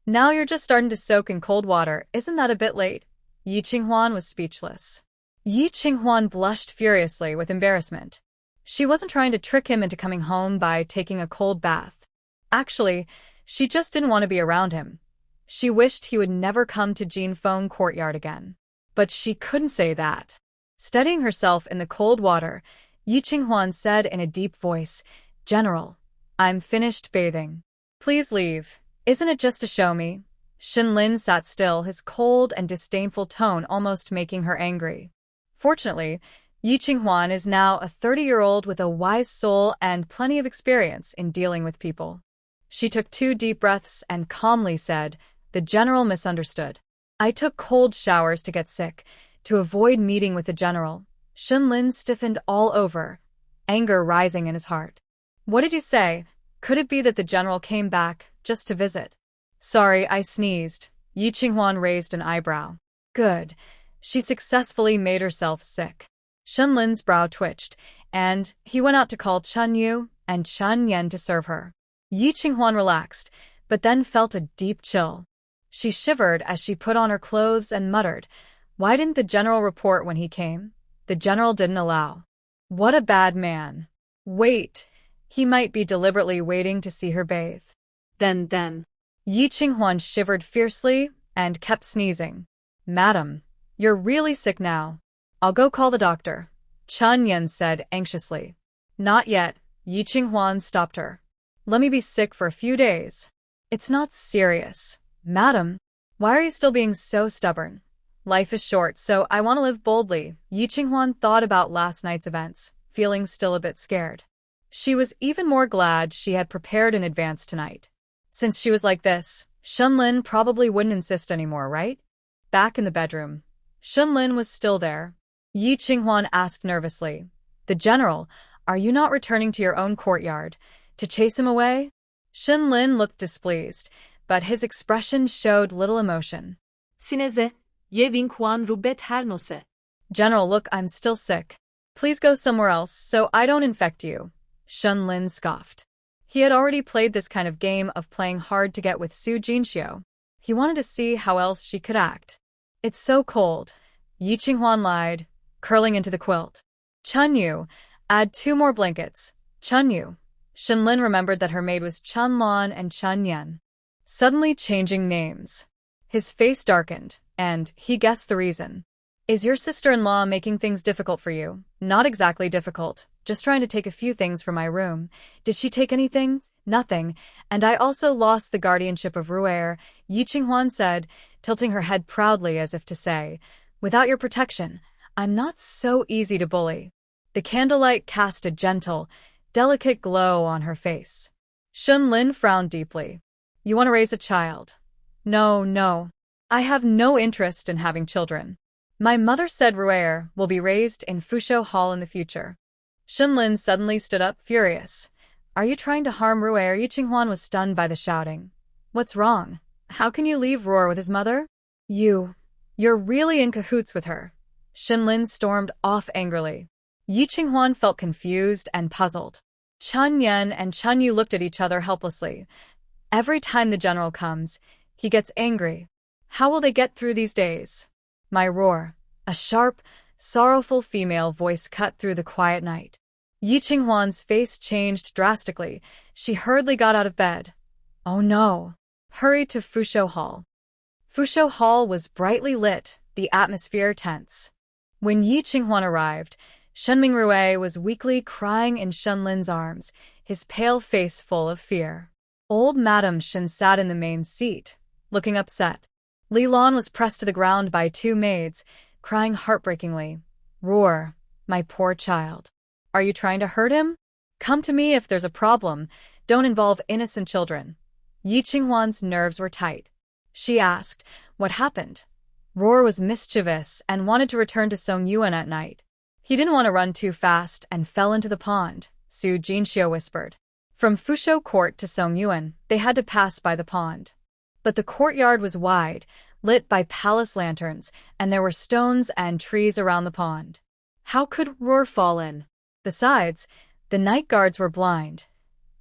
Now you're just starting to soak in cold water, isn't that a bit late? Yi Qinghuan was speechless. Yi Qinghuan blushed furiously with embarrassment. She wasn't trying to trick him into coming home by taking a cold bath. Actually, she just didn't want to be around him. She wished he would never come to Jinfeng courtyard again. But she couldn't say that. Steadying herself in the cold water, Yi Qinghuan said in a deep voice, General, I'm finished bathing. Please leave. Isn't it just to show me? Xinlin sat still, his cold and disdainful tone almost making her angry. Fortunately, Yi Qinghuan is now a 30-year-old with a wise soul and plenty of experience in dealing with people. She took 2 deep breaths and calmly said, The general misunderstood. I took cold showers to get sick, to avoid meeting with the general. Xinlin stiffened all over, anger rising in his heart. What did you say? Could it be that the general came back just to visit? Sorry, I sneezed. Yi Qinghuan raised an eyebrow. Good. She successfully made herself sick. Shenlin's brow twitched, and he went out to call Chen Yu and Chen Yan to serve her. Yi Qinghuan relaxed, but then felt a deep chill. She shivered as she put on her clothes and muttered, "Why didn't the general report when he came? The general didn't allow. What a bad man. Wait, he might be deliberately waiting to see her bathe." Then. Yi Qinghuan shivered fiercely and kept sneezing. "Madam, you're really sick now. I'll go call the doctor," Chen Yan said anxiously. "Not yet," Yi Qinghuan stopped her. "Let me be sick for a few days. It's not serious." "Madam, why are you still being so stubborn? Life is short, so I want to live boldly." Yi Qinghuan thought about last night's events, feeling still a bit scared. She was even more glad she had prepared in advance tonight. Since she was like this, Shenlin probably wouldn't insist anymore, right? Back in the bedroom, Shenlin was still there. Yi Qinghuan asked nervously, "The general, are you not returning to your own courtyard to chase him away?" Shenlin looked displeased, but his expression showed little emotion. Sineze, ye vinquan rubet hernose. "General, look, I'm still sick. Please go somewhere else so I don't infect you," Shenlin scoffed. He had already played this kind of game of playing hard to get with Su Jinxiu. He wanted to see how else she could act. "It's so cold," Yi Qinghuan lied, curling into the quilt. "Chen Yu, add 2 more blankets." "Chen Yu." Shenlin remembered that her maid was Chen Lan and Chen Yan. Suddenly changing names. His face darkened, and he guessed the reason. "Is your sister-in-law making things difficult for you?" "Not exactly difficult, just trying to take a few things from my room." "Did she take anything?" "Nothing, and I also lost the guardianship of Ru'er," Yi Qinghuan said, tilting her head proudly as if to say, "Without your protection, I'm not so easy to bully." The candlelight cast a gentle, delicate glow on her face. Shenlin frowned deeply. "You want to raise a child?" No. I have no interest in having children. My mother said Ru'er will be raised in Fusho Hall in the future." Shenlin suddenly stood up, furious. "Are you trying to harm Ru'er?" Yi Qinghuan was stunned by the shouting. "What's wrong? How can you leave Ru'er with his mother?" You're really in cahoots with her." Shenlin stormed off angrily. Yi Qinghuan felt confused and puzzled. Chen Yan and Chen Yu looked at each other helplessly. Every time the general comes, he gets angry. How will they get through these days? "My roar." A sharp, sorrowful female voice cut through the quiet night. Yi Qinghuan's face changed drastically. She hurriedly got out of bed. "Oh no." Hurried to Fusho Hall. Fusho Hall was brightly lit, the atmosphere tense. When Yi Qinghuan arrived, Shenming Rue was weakly crying in Shenlin's arms, his pale face full of fear. Old Madame Shen sat in the main seat, looking upset. Li Lan was pressed to the ground by 2 maids, crying heartbreakingly. "Roar, my poor child. Are you trying to hurt him? Come to me if there's a problem. Don't involve innocent children." Yi Qinghuan's nerves were tight. She asked, "What happened?" Roar was mischievous and wanted to return to Song Yuan at night. He didn't want to run too fast and fell into the pond, Su Jinxiu whispered. From Fusho Court to Song Yuan, they had to pass by the pond. But the courtyard was wide, lit by palace lanterns, and there were stones and trees around the pond. How could Roar fall in? Besides, the night guards were blind.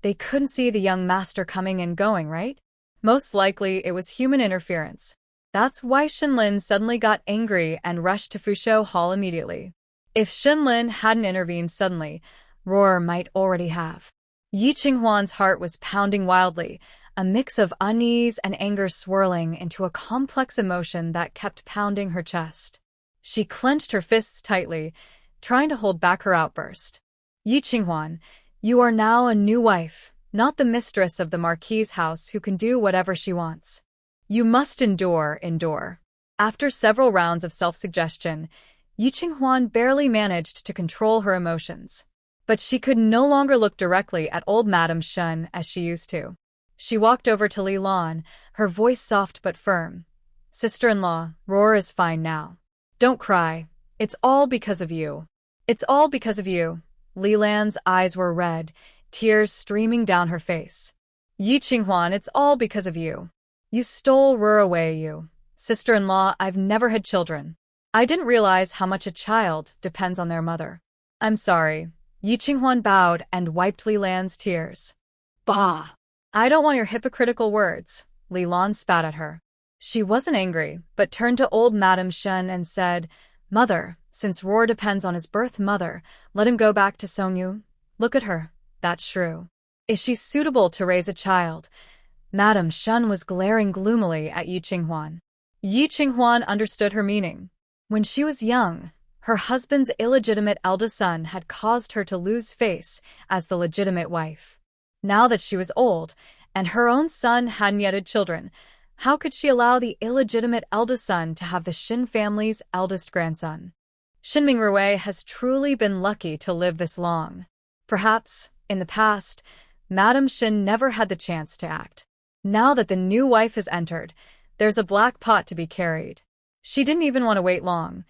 They couldn't see the young master coming and going, right? Most likely it was human interference. That's why Shenlin suddenly got angry and rushed to Fusho Hall immediately. If Shenlin hadn't intervened suddenly, Roar might already have. Yi Qinghuan's heart was pounding wildly, a mix of unease and anger swirling into a complex emotion that kept pounding her chest. She clenched her fists tightly, trying to hold back her outburst. "Yi Qinghuan, you are now a new wife, not the mistress of the Marquis's house who can do whatever she wants. You must endure." After several rounds of self-suggestion, Yi Qinghuan barely managed to control her emotions. But she could no longer look directly at old Madame Shen as she used to. She walked over to Li Lan, her voice soft but firm. "Sister-in-law, Roar is fine now. Don't cry. It's all because of you." "It's all because of you." Li Lan's eyes were red, tears streaming down her face. "Yi Qinghuan, it's all because of you. You stole Ruer away, you. Sister-in-law, I've never had children. I didn't realize how much a child depends on their mother. I'm sorry. Yi Qinghuan bowed and wiped Li Lan's tears. Bah! I don't want your hypocritical words, Li Lan spat at her. She wasn't angry, but turned to old Madame Shen and said, Mother, since Ruer depends on his birth mother, let him go back to Songyu. Look at her, that shrew. Is she suitable to raise a child? Madame Shen was glaring gloomily at Yi Qinghuan. Yi Qinghuan understood her meaning. When she was young, her husband's illegitimate eldest son had caused her to lose face as the legitimate wife. Now that she was old, and her own son hadn't yet had children, how could she allow the illegitimate eldest son to have the Shin family's eldest grandson? Shinming Rui has truly been lucky to live this long. Perhaps, in the past, Madame Shin never had the chance to act. Now that the new wife has entered, there's a black pot to be carried. She didn't even want to wait long.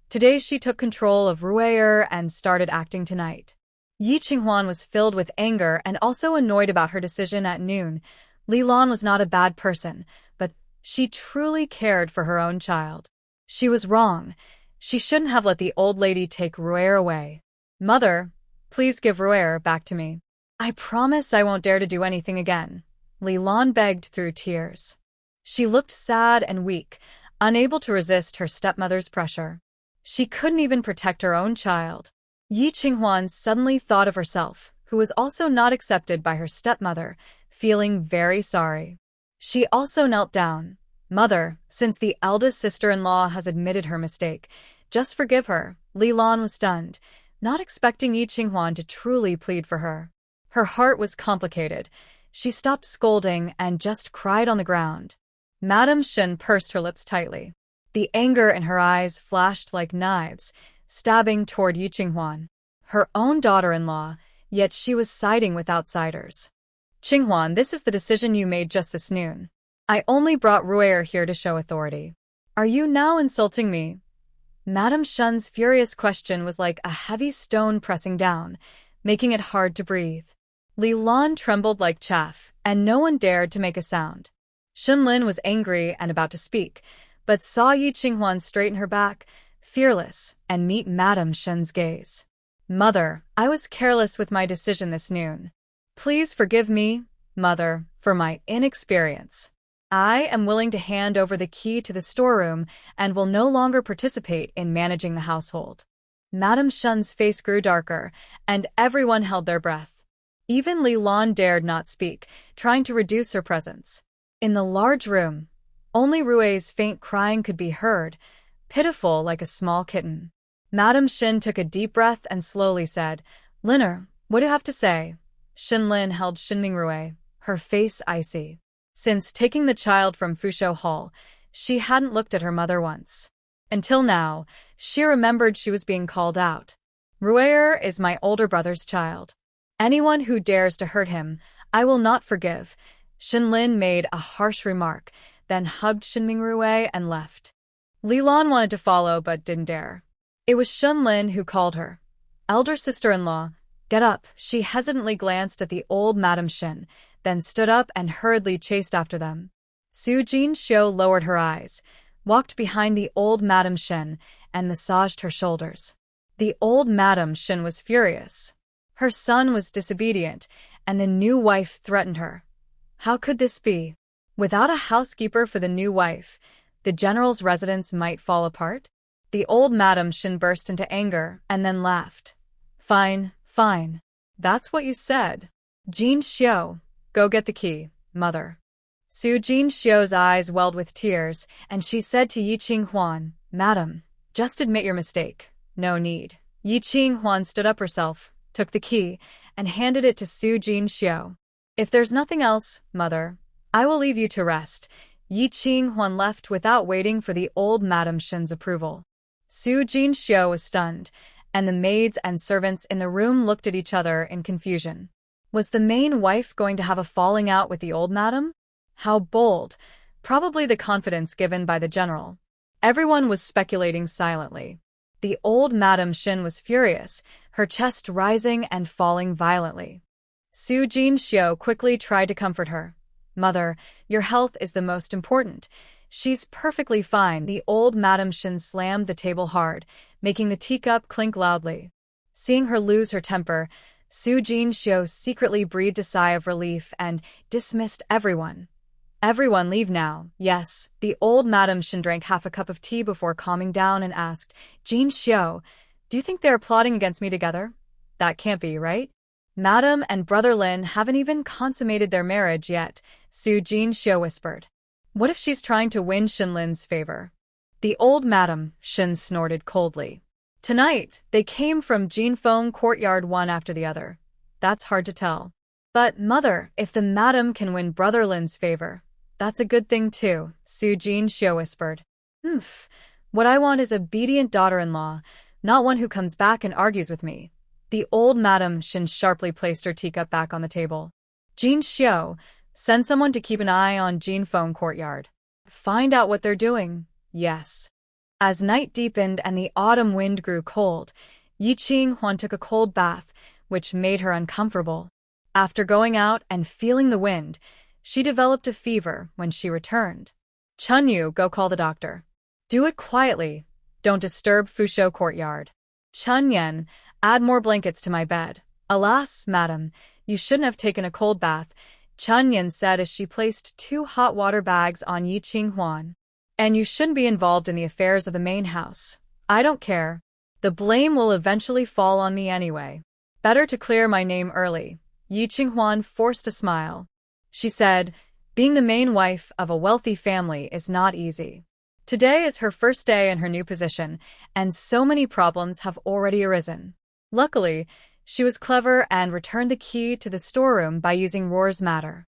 Today she took control of Ruer and started acting tonight. Yi Qinghuan was filled with anger and also annoyed about her decision at noon. Li Lan was not a bad person, but she truly cared for her own child. She was wrong. She shouldn't have let the old lady take Ruer away. Mother, please give Ruer back to me. I promise I won't dare to do anything again, Li Lan begged through tears. She looked sad and weak, unable to resist her stepmother's pressure. She couldn't even protect her own child. Yi Qinghuan suddenly thought of herself, who was also not accepted by her stepmother, feeling very sorry. She also knelt down. Mother, since the eldest sister-in-law has admitted her mistake, just forgive her. Li Lan was stunned, not expecting Yi Qinghuan to truly plead for her. Her heart was complicated. She stopped scolding and just cried on the ground. Madame Shen pursed her lips tightly. The anger in her eyes flashed like knives, stabbing toward Yi Qinghuan. Her own daughter-in-law, yet she was siding with outsiders. Qinghuan, this is the decision you made just this noon. I only brought Ruer here to show authority. Are you now insulting me? Madame Shen's furious question was like a heavy stone pressing down, making it hard to breathe. Li Lan trembled like chaff, and no one dared to make a sound. Shenlin was angry and about to speak, but saw Yi Qinghuan straighten her back, fearless, and meet Madame Shen's gaze. Mother, I was careless with my decision this noon. Please forgive me, Mother, for my inexperience. I am willing to hand over the key to the storeroom and will no longer participate in managing the household. Madame Shen's face grew darker, and everyone held their breath. Even Li Lan dared not speak, trying to reduce her presence. In the large room, only Rue's faint crying could be heard, pitiful like a small kitten. Madame Shen took a deep breath and slowly said, Liner, what do you have to say? Shenlin held Shinming Rui, her face icy. Since taking the child from Fusho Hall, she hadn't looked at her mother once. Until now, she remembered she was being called out. Ruer is my older brother's child. Anyone who dares to hurt him, I will not forgive. Shenlin made a harsh remark, then hugged Shinming Rui and left. Li Lan wanted to follow but didn't dare. It was Shenlin who called her. Elder sister-in-law, get up. She hesitantly glanced at the old Madame Shen, then stood up and hurriedly chased after them. Su Jinxiu lowered her eyes, walked behind the old Madame Shen, and massaged her shoulders. The old Madame Shen was furious. Her son was disobedient, and the new wife threatened her. How could this be? Without a housekeeper for the new wife, the general's residence might fall apart? The old Madame Shen burst into anger and then laughed. Fine, fine. That's what you said. Jinxiu, go get the key, mother. Su Jinxiu's eyes welled with tears, and she said to Yi Qinghuan, Madam, just admit your mistake. No need. Yi Qinghuan stood up herself, took the key, and handed it to Su Jinxiu. If there's nothing else, mother, I will leave you to rest. Yi Qinghuan left without waiting for the old Madame Shen's approval. Su Jinxiu was stunned, and the maids and servants in the room looked at each other in confusion. Was the main wife going to have a falling out with the old madam? How bold! Probably the confidence given by the general. Everyone was speculating silently. The old Madame Shen was furious, her chest rising and falling violently. Su Jinxiu quickly tried to comfort her. Mother, your health is the most important. She's perfectly fine. The old Madam Shin slammed the table hard, making the teacup clink loudly. Seeing her lose her temper, Su Jinxiu secretly breathed a sigh of relief and dismissed everyone. Everyone leave now. Yes, the old Madam Shin drank half a cup of tea before calming down and asked, Jinxiu, do you think they are plotting against me together? That can't be, right? Madam and Brother Lin haven't even consummated their marriage yet, Su Jinxiu whispered. What if she's trying to win Shinlin's favor? The old Madam Shin snorted coldly. Tonight, they came from Jinfeng courtyard one after the other. That's hard to tell. But, Mother, if the Madam can win Brother Lin's favor, that's a good thing too, Su Jinxiu whispered. What I want is a obedient daughter-in-law, not one who comes back and argues with me. The old Madam Shin sharply placed her teacup back on the table. Jinxiu, send someone to keep an eye on Jinfeng courtyard. Find out what they're doing. Yes. As night deepened and the autumn wind grew cold, Yi Qinghuan took a cold bath, which made her uncomfortable. After going out and feeling the wind, she developed a fever when she returned. Chunyu, go call the doctor. Do it quietly. Don't disturb Fusho courtyard. Chunyen, add more blankets to my bed. Alas, madam, you shouldn't have taken a cold bath, Chunyen said as she placed 2 hot water bags on Yi Qinghuan. And you shouldn't be involved in the affairs of the main house. I don't care. The blame will eventually fall on me anyway. Better to clear my name early. Yi Qinghuan forced a smile. She said, being the main wife of a wealthy family is not easy. Today is her first day in her new position, and so many problems have already arisen. Luckily, she was clever and returned the key to the storeroom by using Roar's matter.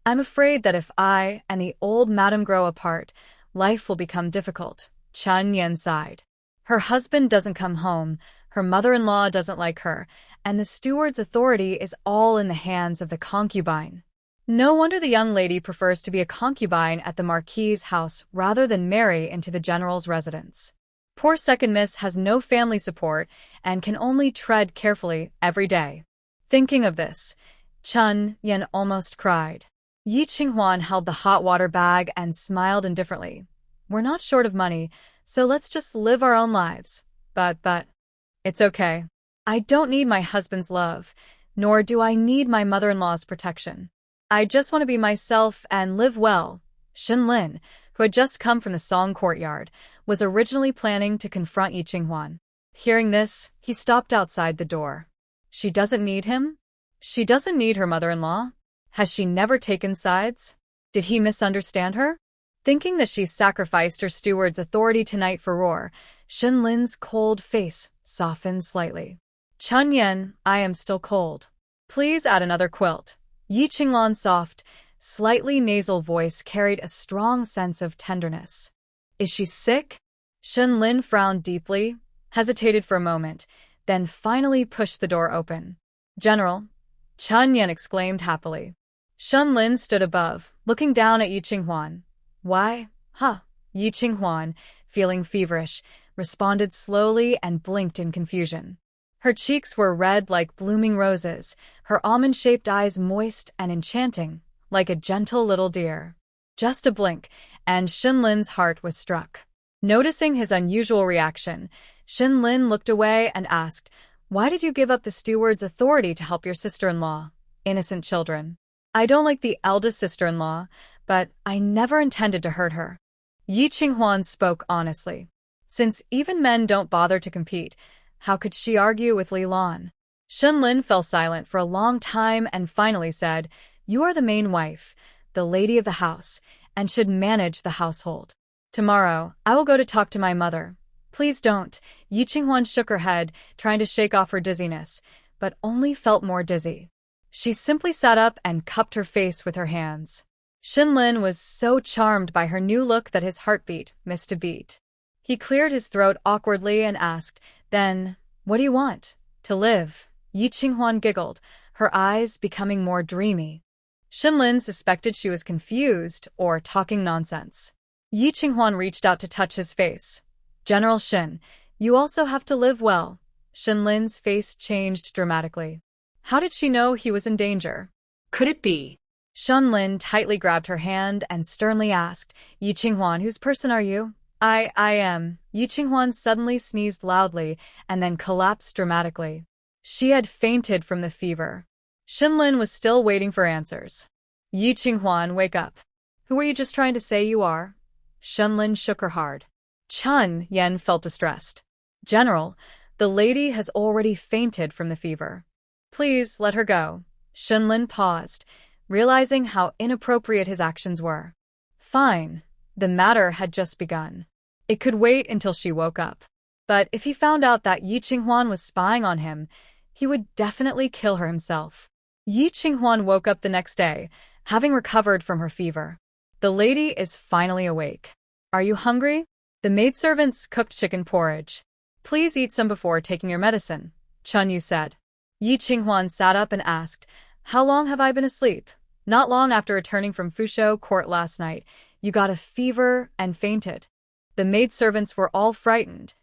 I'm afraid that if I and the old madam grow apart, life will become difficult, Chun Yen sighed. Her husband doesn't come home, her mother-in-law doesn't like her, and the steward's authority is all in the hands of the concubine. No wonder the young lady prefers to be a concubine at the Marquis's house rather than marry into the general's residence. Poor second miss has no family support and can only tread carefully every day. Thinking of this, Chun Yen almost cried. Yi Qinghuan held the hot water bag and smiled indifferently. We're not short of money, so let's just live our own lives. But, it's okay. I don't need my husband's love, nor do I need my mother-in-law's protection. I just want to be myself and live well. Shin Lin, who had just come from the Song courtyard, was originally planning to confront Yi Qinghuan. Hearing this, he stopped outside the door. She doesn't need him? She doesn't need her mother-in-law? Has she never taken sides? Did he misunderstand her? Thinking that she sacrificed her steward's authority tonight for Roar, Shin Lin's cold face softened slightly. Chun Yen, I am still cold. Please add another quilt. Yi Qinghuan's soft, slightly nasal voice carried a strong sense of tenderness. Is she sick? Shin Lin frowned deeply, hesitated for a moment, then finally pushed the door open. General, Chun Yen exclaimed happily. Shin Lin stood above, looking down at Yi Qinghuan. Why? Yi Qinghuan, feeling feverish, responded slowly and blinked in confusion. Her cheeks were red like blooming roses, her almond-shaped eyes moist and enchanting, like a gentle little deer. Just a blink, and Shin Lin's heart was struck. Noticing his unusual reaction, Shin Lin looked away and asked, Why did you give up the steward's authority to help your sister-in-law? Innocent children. I don't like the eldest sister-in-law, but I never intended to hurt her. Yi Qinghuan spoke honestly. Since even men don't bother to compete, how could she argue with Li Lan? Shin Lin fell silent for a long time and finally said, You are the main wife, the lady of the house, and should manage the household. Tomorrow, I will go to talk to my mother. Please don't. Yi Qinghuan shook her head, trying to shake off her dizziness, but only felt more dizzy. She simply sat up and cupped her face with her hands. Shin Lin was so charmed by her new look that his heartbeat missed a beat. He cleared his throat awkwardly and asked, Then, what do you want? To live? Yi Qinghuan giggled, her eyes becoming more dreamy. Shin Lin suspected she was confused or talking nonsense. Yi Qinghuan reached out to touch his face. General Shin, you also have to live well. Shin Lin's face changed dramatically. How did she know he was in danger? Could it be? Shunlin tightly grabbed her hand and sternly asked, Yi Qinghuan, whose person are you? I am. Yi Qinghuan suddenly sneezed loudly and then collapsed dramatically. She had fainted from the fever. Shunlin was still waiting for answers. Yi Qinghuan, wake up. Who are you just trying to say you are? Shunlin shook her hard. Chun Yen felt distressed. General, the lady has already fainted from the fever. Please let her go. Shunlin paused, realizing how inappropriate his actions were. Fine. The matter had just begun. It could wait until she woke up. But if he found out that Yi Qinghuan was spying on him, he would definitely kill her himself. Yi Qinghuan woke up the next day, having recovered from her fever. The lady is finally awake. Are you hungry? The maidservants cooked chicken porridge. Please eat some before taking your medicine, Chun Yu said. Yi Qinghuan sat up and asked, How long have I been asleep? Not long after returning from Fusho Court last night, you got a fever and fainted. The maidservants were all frightened.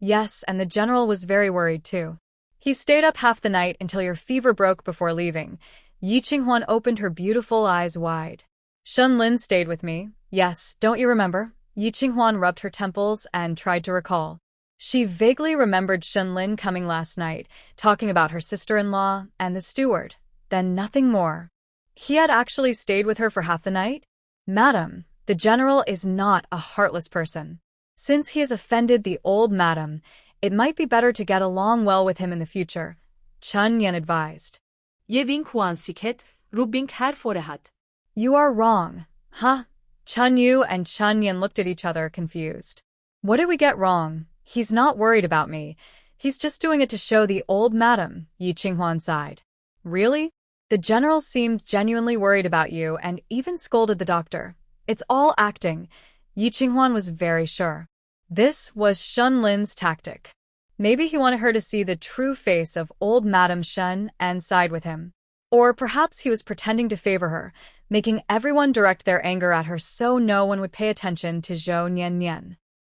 Yes, and the general was very worried too. He stayed up half the night until your fever broke before leaving. Yi Qinghuan opened her beautiful eyes wide. Shunlin stayed with me. Yes, don't you remember? Yi Qinghuan rubbed her temples and tried to recall. She vaguely remembered Shunlin coming last night, talking about her sister-in-law and the steward. Then nothing more. He had actually stayed with her for half the night? Madam, the general is not a heartless person. Since he has offended the old madam, it might be better to get along well with him in the future, Chun Yen advised. Ye vin kuan siket, rubing her forehat. You are wrong. Huh? Chun Yu and Chun Yen looked at each other, confused. What did we get wrong? He's not worried about me. He's just doing it to show the old madam, Yi Qinghuan sighed. Really? The general seemed genuinely worried about you and even scolded the doctor. It's all acting. Yi Qinghuan was very sure. This was Shunlin's tactic. Maybe he wanted her to see the true face of old Madame Shun and side with him. Or perhaps he was pretending to favor her, making everyone direct their anger at her so no one would pay attention to Zhou Nian Nian.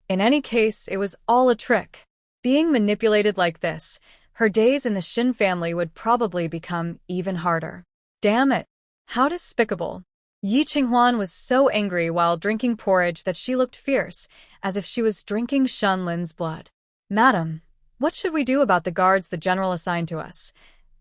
In any case, it was all a trick. Being manipulated like this, her days in the Shin family would probably become even harder. Damn it! How despicable! Yi Qinghuan was so angry while drinking porridge that she looked fierce, as if she was drinking Shunlin's blood. Madam, what should we do about the guards the general assigned to us?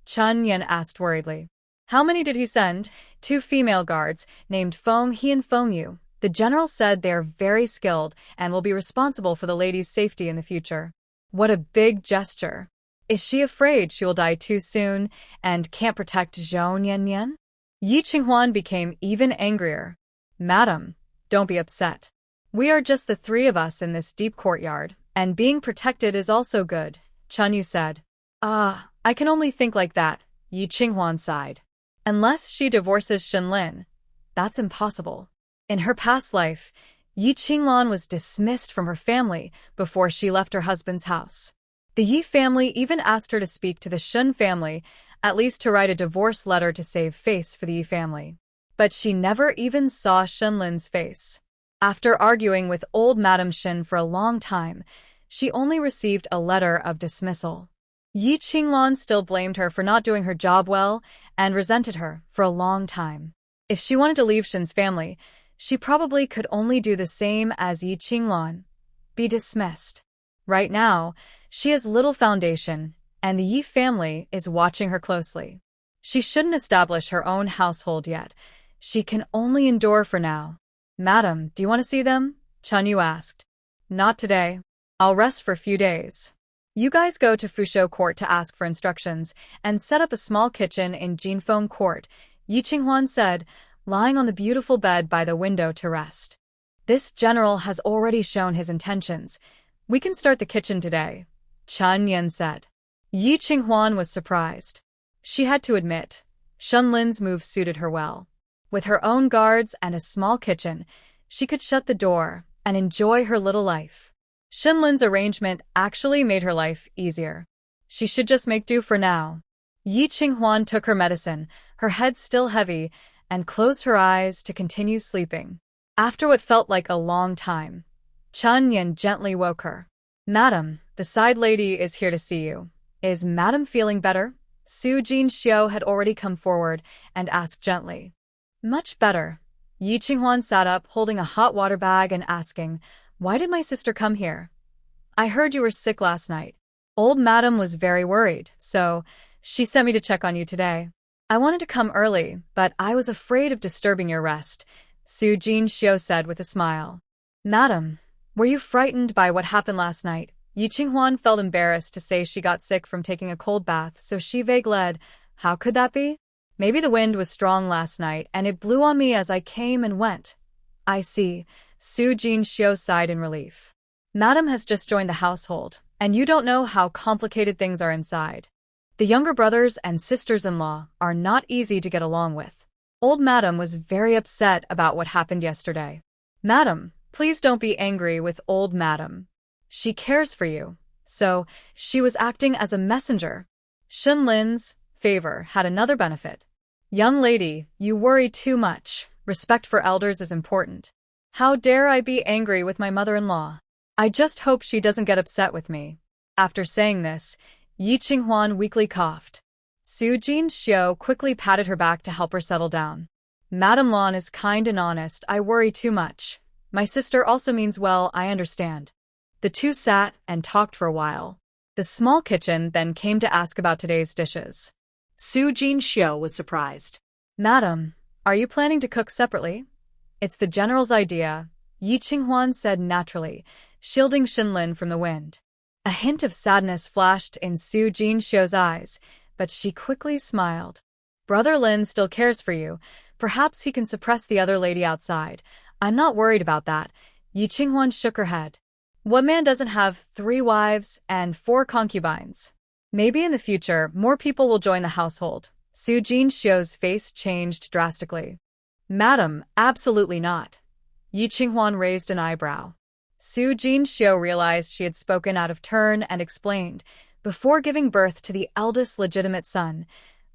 Chun Yen asked worriedly. How many did he send? 2 female guards, named Feng He and Feng Yu. The general said they are very skilled and will be responsible for the lady's safety in the future. What a big gesture. Is she afraid she will die too soon and can't protect Zhou Nian? Yi Qinghuan became even angrier. Madam, don't be upset. We are just the 3 of us in this deep courtyard, and being protected is also good, Chun Yu said. I can only think like that, Yi Qinghuan sighed. Unless she divorces Shunlin, that's impossible. In her past life, Yi Qinghuan was dismissed from her family before she left her husband's house. The Yi family even asked her to speak to the Shun family, at least to write a divorce letter to save face for the Yi family. But she never even saw Shunlin's face. After arguing with old Madame Shin for a long time, she only received a letter of dismissal. Yi Qinghuan still blamed her for not doing her job well and resented her for a long time. If she wanted to leave Shin's family, she probably could only do the same as Yi Qinghuan, be dismissed. Right now, she has little foundation, and the Yi family is watching her closely. She shouldn't establish her own household yet. She can only endure for now. Madam, do you want to see them? Chun Yu asked. Not today. I'll rest for a few days. You guys go to Fusho Court to ask for instructions and set up a small kitchen in Jinfeng Court, Yi Qinghuan said, lying on the beautiful bed by the window to rest. This general has already shown his intentions. We can start the kitchen today, Chun Yen said. Yi Qinghuan was surprised. She had to admit, Shunlin's move suited her well. With her own guards and a small kitchen, she could shut the door and enjoy her little life. Shunlin's arrangement actually made her life easier. She should just make do for now. Yi Qinghuan took her medicine, her head still heavy, and closed her eyes to continue sleeping. After what felt like a long time, Chun Yen gently woke her. Madam, the side lady is here to see you. Is Madam feeling better? Su Jin Xiu had already come forward and asked gently. Much better. Yi Qinghuan sat up, holding a hot water bag and asking, "Why did my sister come here?" "I heard you were sick last night. Old madam was very worried, so she sent me to check on you today. I wanted to come early, but I was afraid of disturbing your rest," Su Jinxiu said with a smile. "Madam, were you frightened by what happened last night?" Yi Qinghuan felt embarrassed to say she got sick from taking a cold bath, so she vague-led, "How could that be?" "Maybe the wind was strong last night, and it blew on me as I came and went." "I see," Su Jinxiu sighed in relief. "Madam has just joined the household, and you don't know how complicated things are inside. The younger brothers and sisters-in-law are not easy to get along with. Old madam was very upset about what happened yesterday." "Madam, please don't be angry with old madam. She cares for you, so she was acting as a messenger." Shenlin's favor had another benefit. "Young lady, you worry too much. Respect for elders is important. How dare I be angry with my mother-in-law? I just hope she doesn't get upset with me." After saying this, Yi Qinghuan weakly coughed. Su Jinxiu quickly patted her back to help her settle down. "Madame Lan is kind and honest. I worry too much. My sister also means well, I understand." The two sat and talked for a while. The small kitchen then came to ask about today's dishes. Su Jinxiu was surprised. "Madam, are you planning to cook separately?" "It's the general's idea," Yi Qinghuan said naturally, shielding Shenlin from the wind. A hint of sadness flashed in Su Jinxiu's eyes, but she quickly smiled. "Brother Lin still cares for you. Perhaps he can suppress the other lady outside. I'm not worried about that." Yi Qinghuan shook her head. "What man doesn't have 3 wives and 4 concubines? Maybe in the future, more people will join the household." Su Jinxiu's face changed drastically. "Madam, absolutely not." Yi Qinghuan raised an eyebrow. Su Jinxiu realized she had spoken out of turn and explained, "Before giving birth to the eldest legitimate son,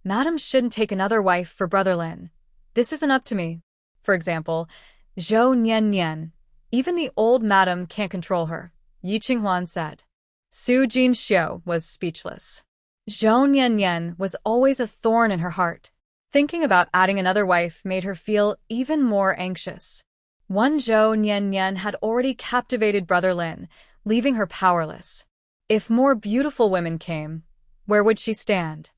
Madam shouldn't take another wife for Brother Lin. This isn't up to me. For example, Zhou Nian Nian. Even the old madam can't control her," Yi Qinghuan said. Su Jinxiu was speechless. Zhou Nian Nian was always a thorn in her heart. Thinking about adding another wife made her feel even more anxious. One Zhou Nian Nian had already captivated Brother Lin, leaving her powerless. If more beautiful women came, where would she stand?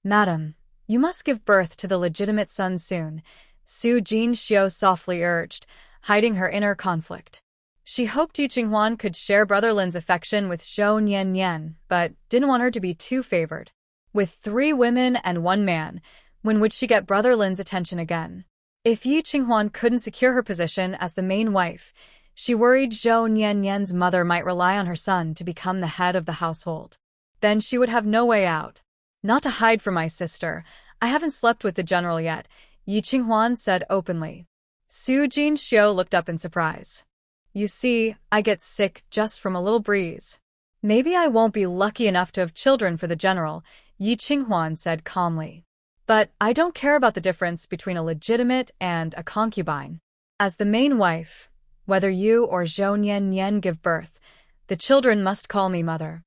"Madam, you must give birth to the legitimate son soon," Su Jinxiu softly urged, hiding her inner conflict. She hoped Yi Qinghuan could share Brother Lin's affection with Zhou Nian Nian, but didn't want her to be too favored. With 3 women and 1 man, when would she get Brother Lin's attention again? If Yi Qinghuan couldn't secure her position as the main wife, she worried Zhou Nian Nian's mother might rely on her son to become the head of the household. Then she would have no way out. "Not to hide from my sister, I haven't slept with the general yet," Yi Qinghuan said openly. Su Jinxiu looked up in surprise. "You see, I get sick just from a little breeze. Maybe I won't be lucky enough to have children for the general," Yi Qinghuan said calmly. "But I don't care about the difference between a legitimate and a concubine. As the main wife, whether you or Zhou Nian Nian give birth, the children must call me mother.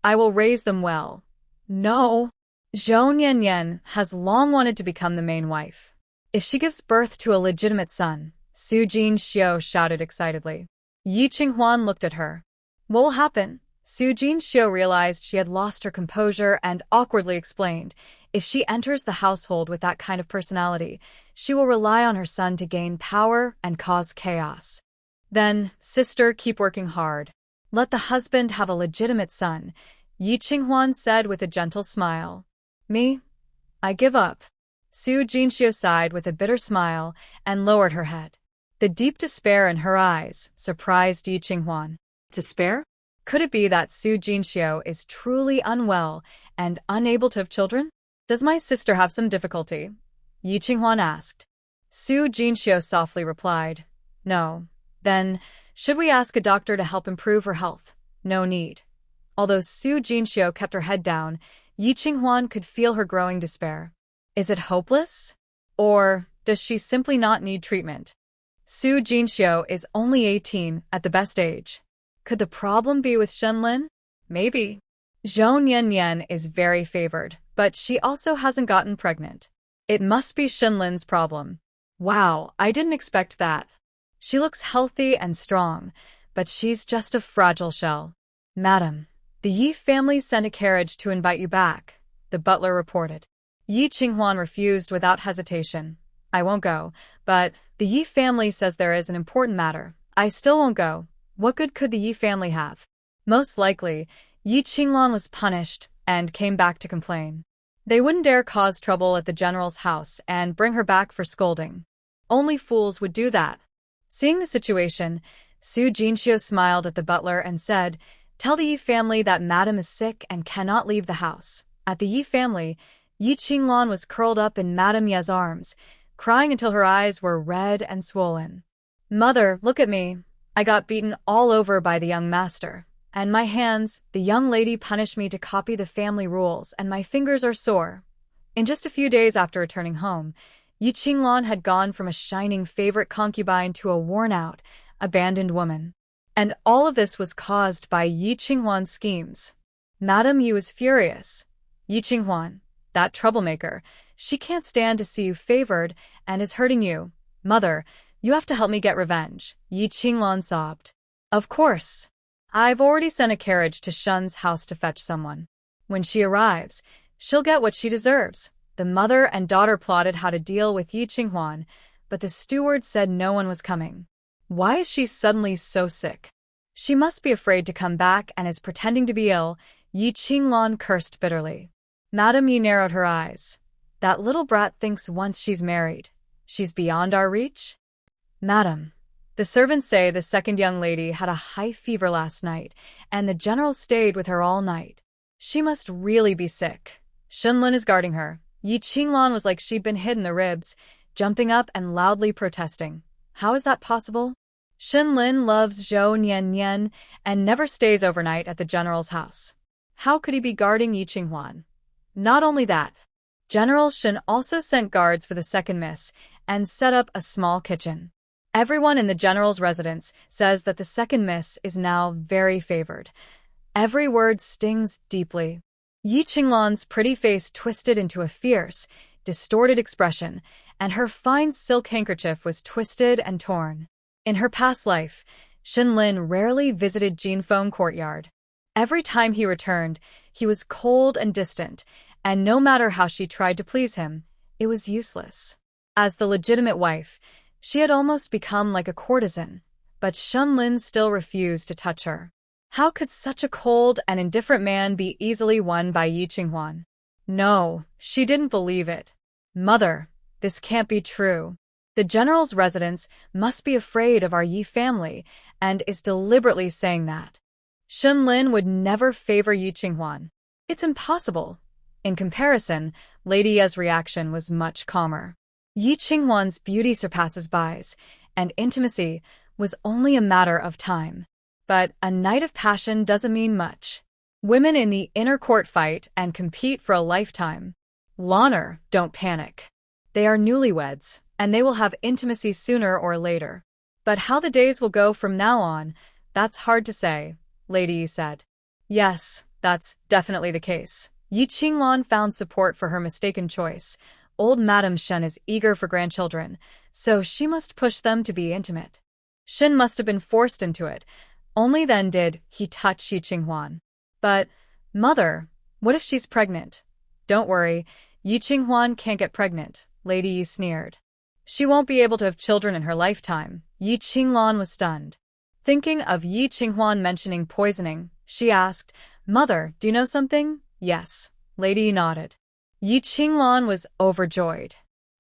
I will raise them well." "No. Zhou Nian Nian has long wanted to become the main wife. If she gives birth to a legitimate son," Su Jinxiu shouted excitedly. Yi Qinghuan looked at her. "What will happen?" Su Jinxiu realized she had lost her composure and awkwardly explained, "If she enters the household with that kind of personality, she will rely on her son to gain power and cause chaos. Then, sister, keep working hard. Let the husband have a legitimate son," Yi Qinghuan said with a gentle smile. "Me? I give up." Su Jinxiu sighed with a bitter smile and lowered her head. The deep despair in her eyes surprised Yi Qinghuan. Despair? Could it be that Su Jinxiu is truly unwell and unable to have children? "Does my sister have some difficulty?" Yi Qinghuan asked. Su Jinxiu softly replied, "No." "Then, should we ask a doctor to help improve her health?" "No need." Although Su Jinxiu kept her head down, Yi Qinghuan could feel her growing despair. Is it hopeless? Or does she simply not need treatment? Su Jinxiu is only 18 at the best age. Could the problem be with Shenlin? Maybe. Zhou Nian Nian is very favored, but she also hasn't gotten pregnant. It must be Shenlin's problem. Wow, I didn't expect that. She looks healthy and strong, but she's just a fragile shell. Madam, the Yi family sent a carriage to invite you back, the butler reported. Yi Qinghuan refused without hesitation. I won't go, but the Yi family says there is an important matter. I still won't go. What good could the Yi family have? Most likely, Yi Qinghuan was punished and came back to complain. They wouldn't dare cause trouble at the general's house and bring her back for scolding. Only fools would do that. Seeing the situation, Su Jinxiu smiled at the butler and said, "Tell the Yi family that Madam is sick and cannot leave the house." At the Yi family, Yi Qingluan was curled up in Madame Ye's arms, crying until her eyes were red and swollen. "Mother, look at me. I got beaten all over by the young master. And my hands, the young lady punished me to copy the family rules, and my fingers are sore." In just a few days after returning home, Yi Qingluan had gone from a shining favorite concubine to a worn-out, abandoned woman. And all of this was caused by Yi Qinghuan's schemes. Madame Yi was furious. "Yi Qinghuan, that troublemaker, she can't stand to see you favored and is hurting you. Mother, you have to help me get revenge," Yi Qingluan sobbed. "Of course. I've already sent a carriage to Shun's house to fetch someone. When she arrives, she'll get what she deserves." The mother and daughter plotted how to deal with Yi Qinghuan, but the steward said no one was coming. Why is she suddenly so sick? She must be afraid to come back and is pretending to be ill, Yi Qingluan cursed bitterly. Madame Yi narrowed her eyes. That little brat thinks once she's married, she's beyond our reach? Madam, the servants say the second young lady had a high fever last night, and the general stayed with her all night. She must really be sick. Shunlin is guarding her. Yi Qingluan was like she'd been hit in the ribs, jumping up and loudly protesting. How is that possible? Shunlin loves Zhou Nian and never stays overnight at the general's house. How could he be guarding Yi Qinghuan? Not only that, General Shun also sent guards for the second miss and set up a small kitchen. Everyone in the general's residence says that the second miss is now very favored. Every word stings deeply. Yi Qingluan's pretty face twisted into a fierce, distorted expression, and her fine silk handkerchief was twisted and torn. In her past life, Shunlin rarely visited Jinfeng courtyard. Every time he returned, he was cold and distant, and no matter how she tried to please him, it was useless. As the legitimate wife, she had almost become like a courtesan, but Shunlin still refused to touch her. How could such a cold and indifferent man be easily won by Yi Qinghuan? No, she didn't believe it. Mother, this can't be true. The general's residence must be afraid of our Yi family and is deliberately saying that. Shunlin would never favor Yi Qinghuan. It's impossible. In comparison, Lady Ye's reaction was much calmer. Yi Qinghuan's beauty surpasses Bai's, and intimacy was only a matter of time. But a night of passion doesn't mean much. Women in the inner court fight and compete for a lifetime. Lanner, don't panic. They are newlyweds, and they will have intimacy sooner or later. But how the days will go from now on, that's hard to say, Lady Yi said. Yes, that's definitely the case. Yi Qingluan found support for her mistaken choice. Old Madame Shun is eager for grandchildren, so she must push them to be intimate. Shun must have been forced into it. Only then did he touch Yi Qinghuan. But, Mother, what if she's pregnant? Don't worry, Yi Qinghuan can't get pregnant, Lady Yi sneered. She won't be able to have children in her lifetime. Yi Qingluan was stunned. Thinking of Yi Qinghuan mentioning poisoning, she asked, Mother, do you know something? Yes, Lady Yi nodded. Yi Qingluan was overjoyed.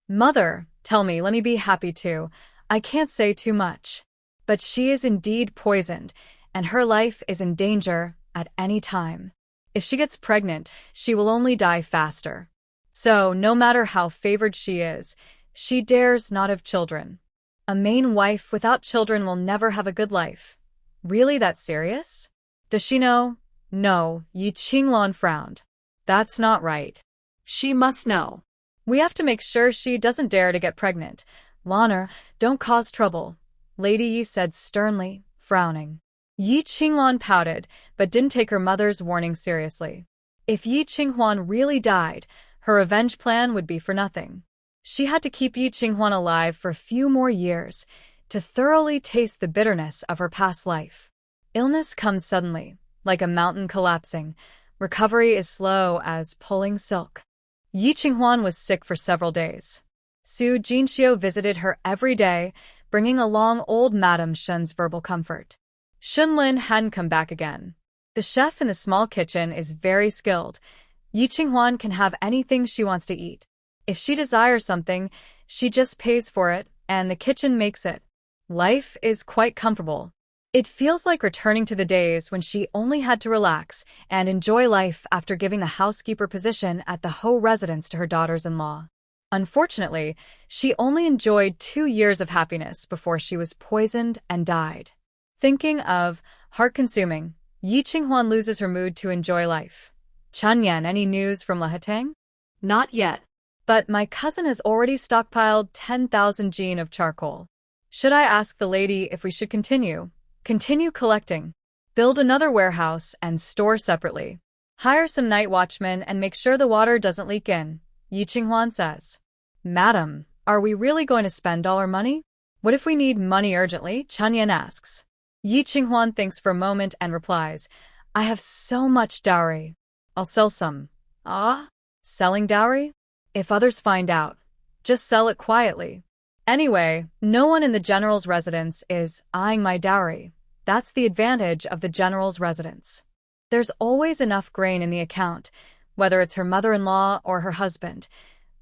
Mother, tell me, let me be happy too. I can't say too much. But she is indeed poisoned, and her life is in danger at any time. If she gets pregnant, she will only die faster. So, no matter how favored she is, she dares not have children. A main wife without children will never have a good life. Really that serious? Does she know? No, Yi Qingluan frowned. That's not right. She must know. We have to make sure she doesn't dare to get pregnant. Lanner, don't cause trouble, Lady Yi said sternly, frowning. Yi Qingluan pouted, but didn't take her mother's warning seriously. If Yi Qinghuan really died, her revenge plan would be for nothing. She had to keep Yi Qinghuan alive for a few more years to thoroughly taste the bitterness of her past life. Illness comes suddenly, like a mountain collapsing. Recovery is slow as pulling silk. Yi Qinghuan was sick for several days. Su Jinxiu visited her every day, bringing along old Madame Shun's verbal comfort. Shunlin hadn't come back again. The chef in the small kitchen is very skilled. Yi Qinghuan can have anything she wants to eat. If she desires something, she just pays for it, and the kitchen makes it. Life is quite comfortable. It feels like returning to the days when she only had to relax and enjoy life after giving the housekeeper position at the Ho residence to her daughters-in-law. Unfortunately, she only enjoyed 2 years of happiness before she was poisoned and died. Thinking of heart-consuming, Yi Qinghuan loses her mood to enjoy life. Chunyan, any news from Lehetang? Not yet. But my cousin has already stockpiled 10,000 jin of charcoal. Should I ask the lady if we should continue? Continue collecting. Build another warehouse and store separately. Hire some night watchmen and make sure the water doesn't leak in, Yi Qinghuan says. Madam, are we really going to spend all our money? What if we need money urgently? Chunyan asks. Yi Qinghuan thinks for a moment and replies, I have so much dowry. I'll sell some. Ah? Selling dowry? If others find out, just sell it quietly. Anyway, no one in the general's residence is eyeing my dowry. That's the advantage of the general's residence. There's always enough grain in the account, whether it's her mother-in-law or her husband.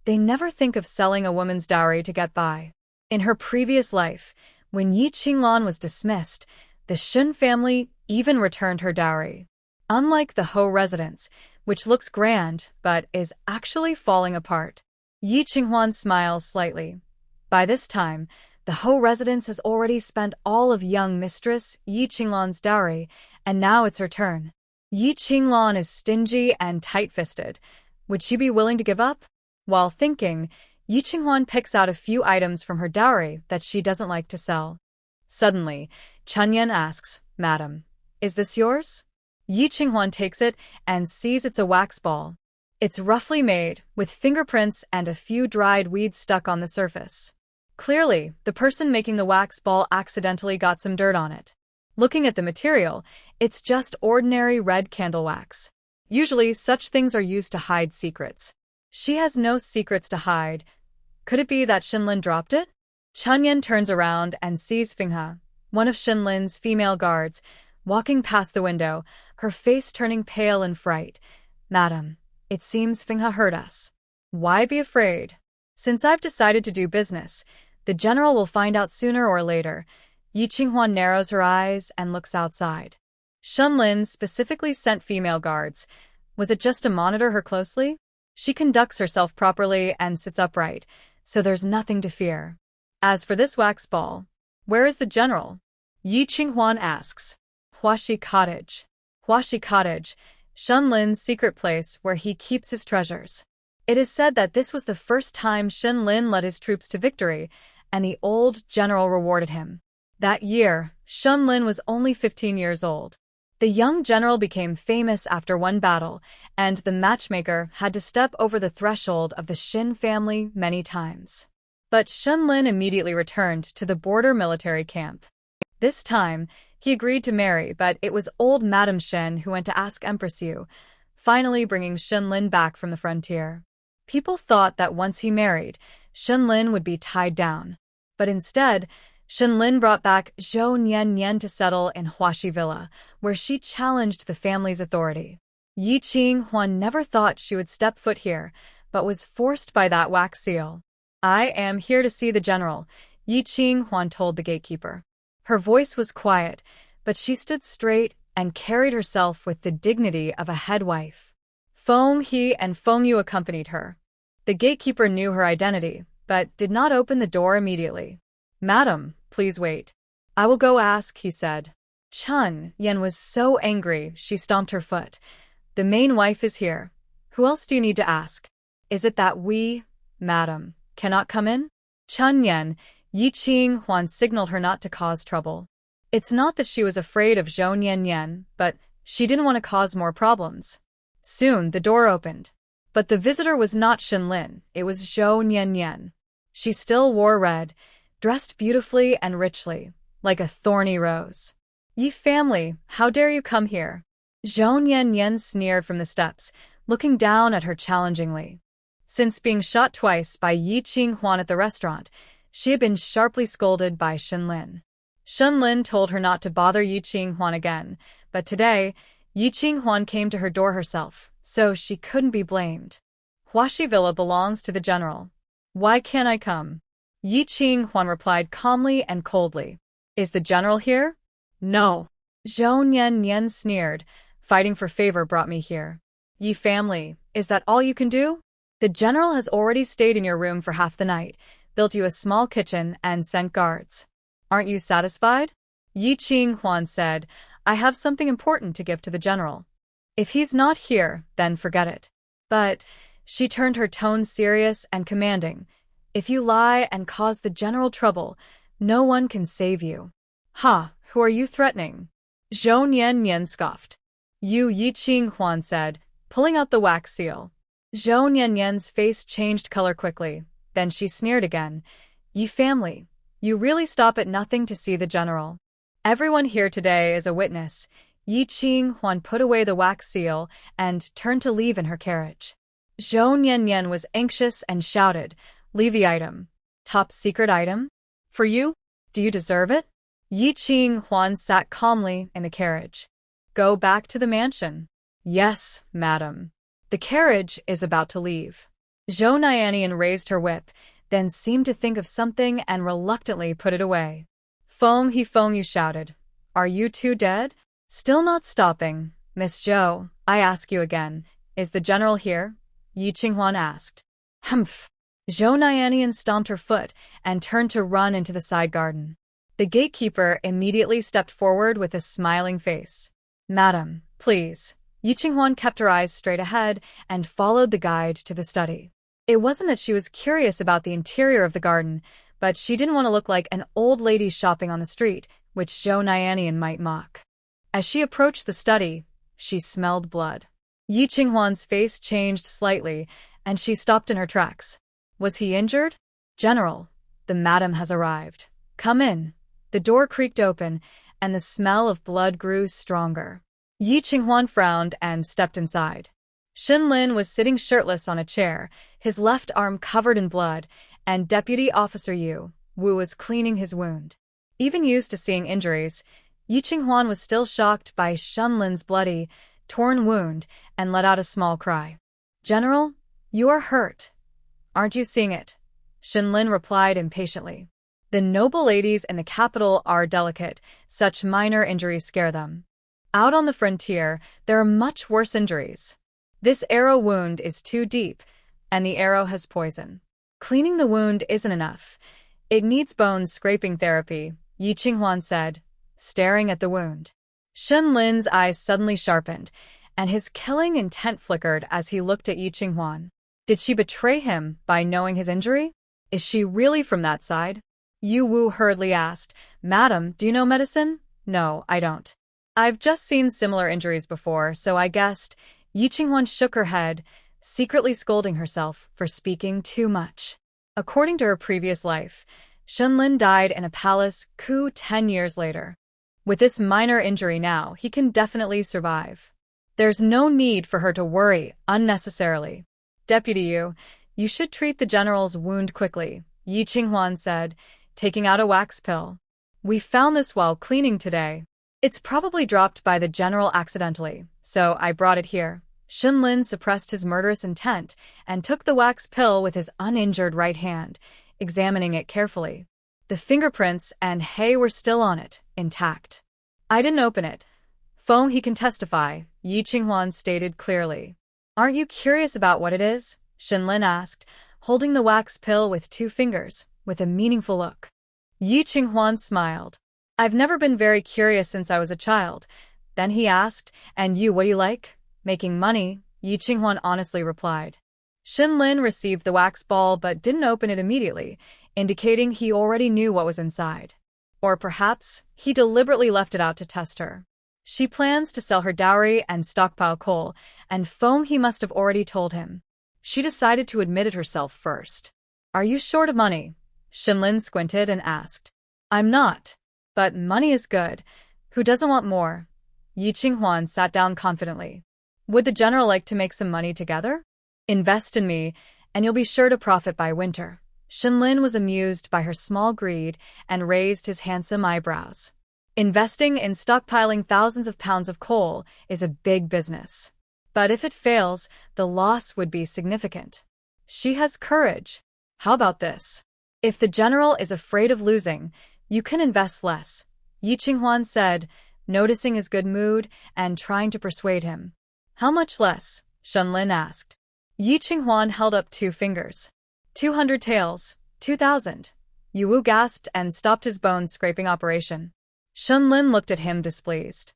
They never think of selling a woman's dowry to get by. In her previous life, when Yi Qinglan was dismissed, the Shun family even returned her dowry. Unlike the Ho residence, which looks grand but is actually falling apart. Yi Qinghuan smiles slightly. By this time, the Ho residence has already spent all of young mistress Yi Qinglan's dowry, and now it's her turn. Yi Qinglan is stingy and tight-fisted. Would she be willing to give up? While thinking, Yi Qinghuan picks out a few items from her dowry that she doesn't like to sell. Suddenly, Chunyan asks, Madam, is this yours? Yi Qinghuan takes it and sees it's a wax ball. It's roughly made, with fingerprints and a few dried weeds stuck on the surface. Clearly, the person making the wax ball accidentally got some dirt on it. Looking at the material, it's just ordinary red candle wax. Usually, such things are used to hide secrets. She has no secrets to hide. Could it be that Shinlin dropped it? Chunyan turns around and sees Finghe, one of Shinlin's female guards, walking past the window, her face turning pale in fright. Madam, it seems Finghe heard us. Why be afraid? Since I've decided to do business, the general will find out sooner or later. Yi Qinghuan narrows her eyes and looks outside. Shinlin specifically sent female guards. Was it just to monitor her closely? She conducts herself properly and sits upright, so there's nothing to fear. As for this wax ball, where is the general? Yi Qinghuan asks. Huaxi Cottage. Huaxi Cottage, Shinlin's secret place where he keeps his treasures. It is said that this was the first time Shinlin led his troops to victory, and the old general rewarded him. That year, Shinlin was only 15 years old. The young general became famous after one battle, and the matchmaker had to step over the threshold of the Shin family many times. But Shinlin immediately returned to the border military camp. This time, he agreed to marry, but it was old Madame Shen who went to ask Empress Yu, finally bringing Shinlin back from the frontier. People thought that once he married, Shinlin would be tied down. But instead, Shinlin brought back Zhou Nian to settle in Huaxi Villa, where she challenged the family's authority. Yi Qinghuan never thought she would step foot here, but was forced by that wax seal. I am here to see the general, Yi Qinghuan told the gatekeeper. Her voice was quiet, but she stood straight and carried herself with the dignity of a head wife. Feng He and Feng Yu accompanied her. The gatekeeper knew her identity, but did not open the door immediately. Madam, please wait. I will go ask, he said. Chun Yan was so angry she stomped her foot. The main wife is here. Who else do you need to ask? Is it that we, madam, cannot come in? Chun Yan, Yi Qinghuan signaled her not to cause trouble. It's not that she was afraid of Zhou Nian, but she didn't want to cause more problems. Soon the door opened. But the visitor was not Shinlin, it was Zhou Nian. She still wore red, dressed beautifully and richly, like a thorny rose. "Ye family, how dare you come here?" Zhou Yan sneered from the steps, looking down at her challengingly. Since being shot twice by Yi Qinghuan at the restaurant, she had been sharply scolded by Shenlin. Shenlin told her not to bother Yi Qinghuan again, but today, Yi Qinghuan came to her door herself, so she couldn't be blamed. "Huaxi Villa belongs to the general. Why can't I come?" Yi Qinghuan replied calmly and coldly. "Is the general here?" "No." Zhou Yan sneered. "Fighting for favor brought me here. Ye family, is that all you can do? The general has already stayed in your room for half the night, built you a small kitchen, and sent guards. Aren't you satisfied?" Yi Qinghuan said, "I have something important to give to the general. If he's not here, then forget it." But she turned her tone serious and commanding. "If you lie and cause the general trouble, no one can save you." "Ha, who are you threatening?" Zhou Yan scoffed. "You," Yi Qinghuan said, pulling out the wax seal. Zhou Yan's face changed color quickly. Then she sneered again. "Ye family, you really stop at nothing to see the general. Everyone here today is a witness." Yi Qinghuan put away the wax seal and turned to leave in her carriage. Zhou Yan was anxious and shouted, "Leave the item." "Top secret item? For you? Do you deserve it?" Yi Qinghuan sat calmly in the carriage. "Go back to the mansion." "Yes, madam." The carriage is about to leave. Zhou Nianian raised her whip, then seemed to think of something and reluctantly put it away. "Feng you shouted. "Are you two dead?" Still not stopping. "Miss Zhou, I ask you again, is the general here?" Yi Qinghuan asked. "Humph." Zhou Nianian stomped her foot and turned to run into the side garden. The gatekeeper immediately stepped forward with a smiling face. "Madam, please." Yi Qinghuan kept her eyes straight ahead and followed the guide to the study. It wasn't that she was curious about the interior of the garden, but she didn't want to look like an old lady shopping on the street, which Zhou Nianian might mock. As she approached the study, she smelled blood. Yi Qinghuan's face changed slightly, and she stopped in her tracks. Was he injured? "General, the madam has arrived. Come in." The door creaked open, and the smell of blood grew stronger. Yi Qinghuan frowned and stepped inside. Shenlin was sitting shirtless on a chair, his left arm covered in blood, and Deputy Officer Yu Wu was cleaning his wound. Even used to seeing injuries, Yi Qinghuan was still shocked by Shenlin's bloody, torn wound and let out a small cry. "General, you are hurt. Aren't you seeing it?" Shenlin replied impatiently. "The noble ladies in the capital are delicate, such minor injuries scare them. Out on the frontier, there are much worse injuries. This arrow wound is too deep, and the arrow has poison. Cleaning the wound isn't enough. It needs bone scraping therapy," Yi Qinghuan said, staring at the wound. Shenlin's eyes suddenly sharpened, and his killing intent flickered as he looked at Yi Qinghuan. Did she betray him by knowing his injury? Is she really from that side? Yu Wu hurriedly asked, "Madam, do you know medicine?" "No, I don't. I've just seen similar injuries before, so I guessed." Yi Qinghuan shook her head, secretly scolding herself for speaking too much. According to her previous life, Shenlin died in a palace coup 10 years later. With this minor injury now, he can definitely survive. There's no need for her to worry unnecessarily. "Deputy Yu, you should treat the general's wound quickly," Yi Qinghuan said, taking out a wax pill. "We found this while cleaning today. It's probably dropped by the general accidentally, so I brought it here." Shenlin suppressed his murderous intent and took the wax pill with his uninjured right hand, examining it carefully. The fingerprints and hay were still on it, intact. "I didn't open it. Feng he can testify," Yi Qinghuan stated clearly. "Aren't you curious about what it is?" Shenlin asked, holding the wax pill with 2 fingers, with a meaningful look. Yi Qinghuan smiled. "I've never been very curious since I was a child." Then he asked, "And you, what do you like?" "Making money," Yi Qinghuan honestly replied. Shenlin received the wax ball but didn't open it immediately, indicating he already knew what was inside. Or perhaps he deliberately left it out to test her. She plans to sell her dowry and stockpile coal, and Feng he must have already told him. She decided to admit it herself first. Are you short of money? Shinlin squinted and asked. I'm not. But money is good. Who doesn't want more? Yi Qinghuan sat down confidently. Would the general like to make some money together? Invest in me, and you'll be sure to profit by winter. Shinlin was amused by her small greed and raised his handsome eyebrows. Investing in stockpiling thousands of pounds of coal is a big business. But if it fails, the loss would be significant. She has courage. How about this? If the general is afraid of losing, you can invest less, Yi Qinghuan said, noticing his good mood and trying to persuade him. How much less? Shinlin asked. Yi Qinghuan held up 2 fingers. 200 taels, 2,000. Yu Wu gasped and stopped his bone-scraping operation. Shinlin looked at him displeased.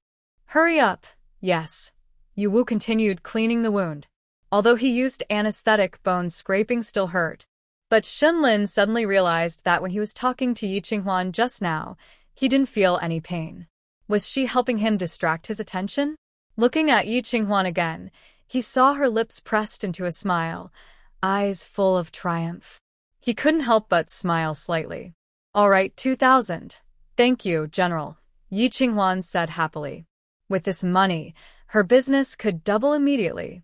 Hurry up. Yes. Yu Wu continued cleaning the wound. Although he used anesthetic, bone scraping still hurt. But Shinlin suddenly realized that when he was talking to Yi Qinghuan just now, he didn't feel any pain. Was she helping him distract his attention? Looking at Yi Qinghuan again, he saw her lips pressed into a smile, eyes full of triumph. He couldn't help but smile slightly. All right, 2,000. Thank you, General, Yi Qinghuan said happily. With this money, her business could double immediately.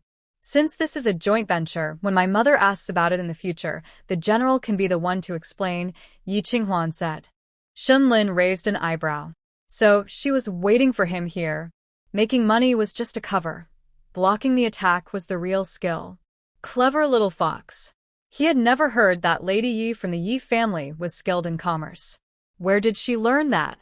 Since this is a joint venture, when my mother asks about it in the future, the general can be the one to explain, Yi Qinghuan said. Shinlin raised an eyebrow. So she was waiting for him here. Making money was just a cover. Blocking the attack was the real skill. Clever little fox. He had never heard that Lady Yi from the Yi family was skilled in commerce. Where did she learn that?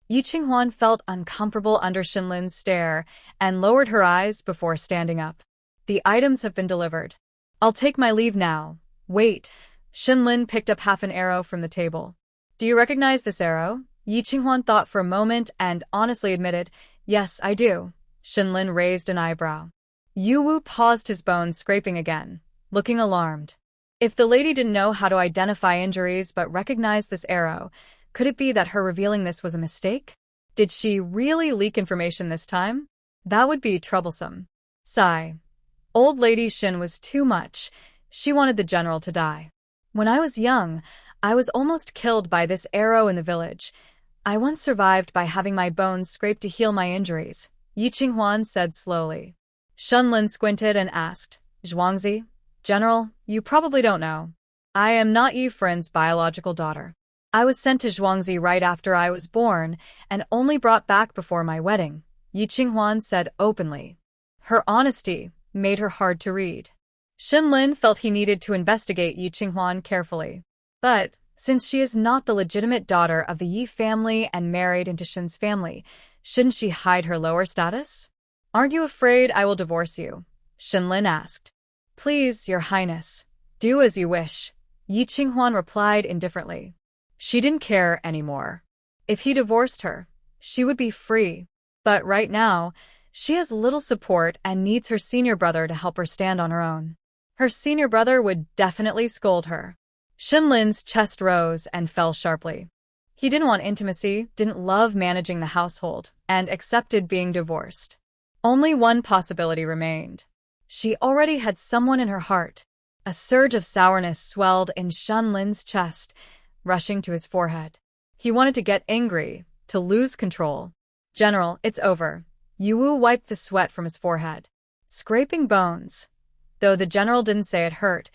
Yi Qinghuan felt uncomfortable under Shinlin's stare and lowered her eyes before standing up. The items have been delivered. I'll take my leave now. Wait. Shinlin picked up half an arrow from the table. Do you recognize this arrow? Yi Qinghuan thought for a moment and honestly admitted, Yes, I do. Shinlin raised an eyebrow. Yu Wu paused his bones scraping again, looking alarmed. If the lady didn't know how to identify injuries but recognized this arrow, could it be that her revealing this was a mistake? Did she really leak information this time? That would be troublesome. Sigh. Old Lady Shin was too much. She wanted the general to die. When I was young, I was almost killed by this arrow in the village. I once survived by having my bones scraped to heal my injuries, Yi Qinghuan said slowly. Shinlin squinted and asked, Zhuangzi, General, you probably don't know. I am not Yi Friend's biological daughter. I was sent to Zhuangzi right after I was born and only brought back before my wedding, Yi Qinghuan said openly. Her honesty made her hard to read. Shinlin felt he needed to investigate Yi Qinghuan carefully. But, since she is not the legitimate daughter of the Yi family and married into Shin's family, shouldn't she hide her lower status? Aren't you afraid I will divorce you? Shinlin asked. Please, Your Highness. Do as you wish, Yi Qinghuan replied indifferently. She didn't care anymore. If he divorced her, she would be free. But right now, she has little support and needs her senior brother to help her stand on her own. Her senior brother would definitely scold her. Shinlin's chest rose and fell sharply. He didn't want intimacy, didn't love managing the household, and accepted being divorced. Only one possibility remained. She already had someone in her heart. A surge of sourness swelled in Shinlin's chest, rushing to his forehead. He wanted to get angry, to lose control. General, it's over. Yu Wu wiped the sweat from his forehead. Scraping bones. Though the general didn't say it hurt,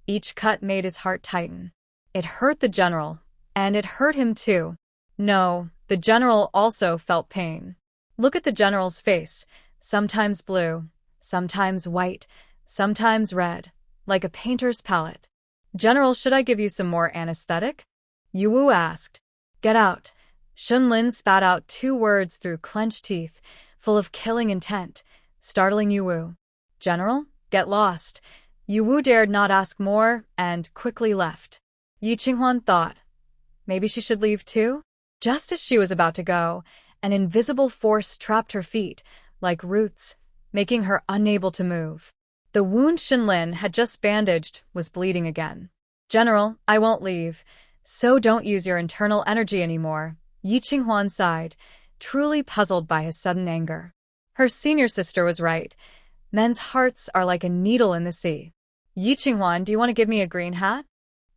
each cut made his heart tighten. It hurt the general, and it hurt him too. No, the general also felt pain. Look at the general's face, sometimes blue, sometimes white, sometimes red, like a painter's palette. General, should I give you some more anesthetic? Yu Wu asked. Get out. Shinlin spat out 2 words through clenched teeth, full of killing intent, startling Yu Wu. General, get lost. Yu Wu dared not ask more and quickly left. Yi Qinghuan thought, maybe she should leave too? Just as she was about to go, an invisible force trapped her feet, like roots, making her unable to move. The wound Shinlin had just bandaged was bleeding again. General, I won't leave, so don't use your internal energy anymore, Yi Qinghuan sighed, truly puzzled by his sudden anger. Her senior sister was right. Men's hearts are like a needle in the sea. Yi Qinghuan, do you want to give me a green hat?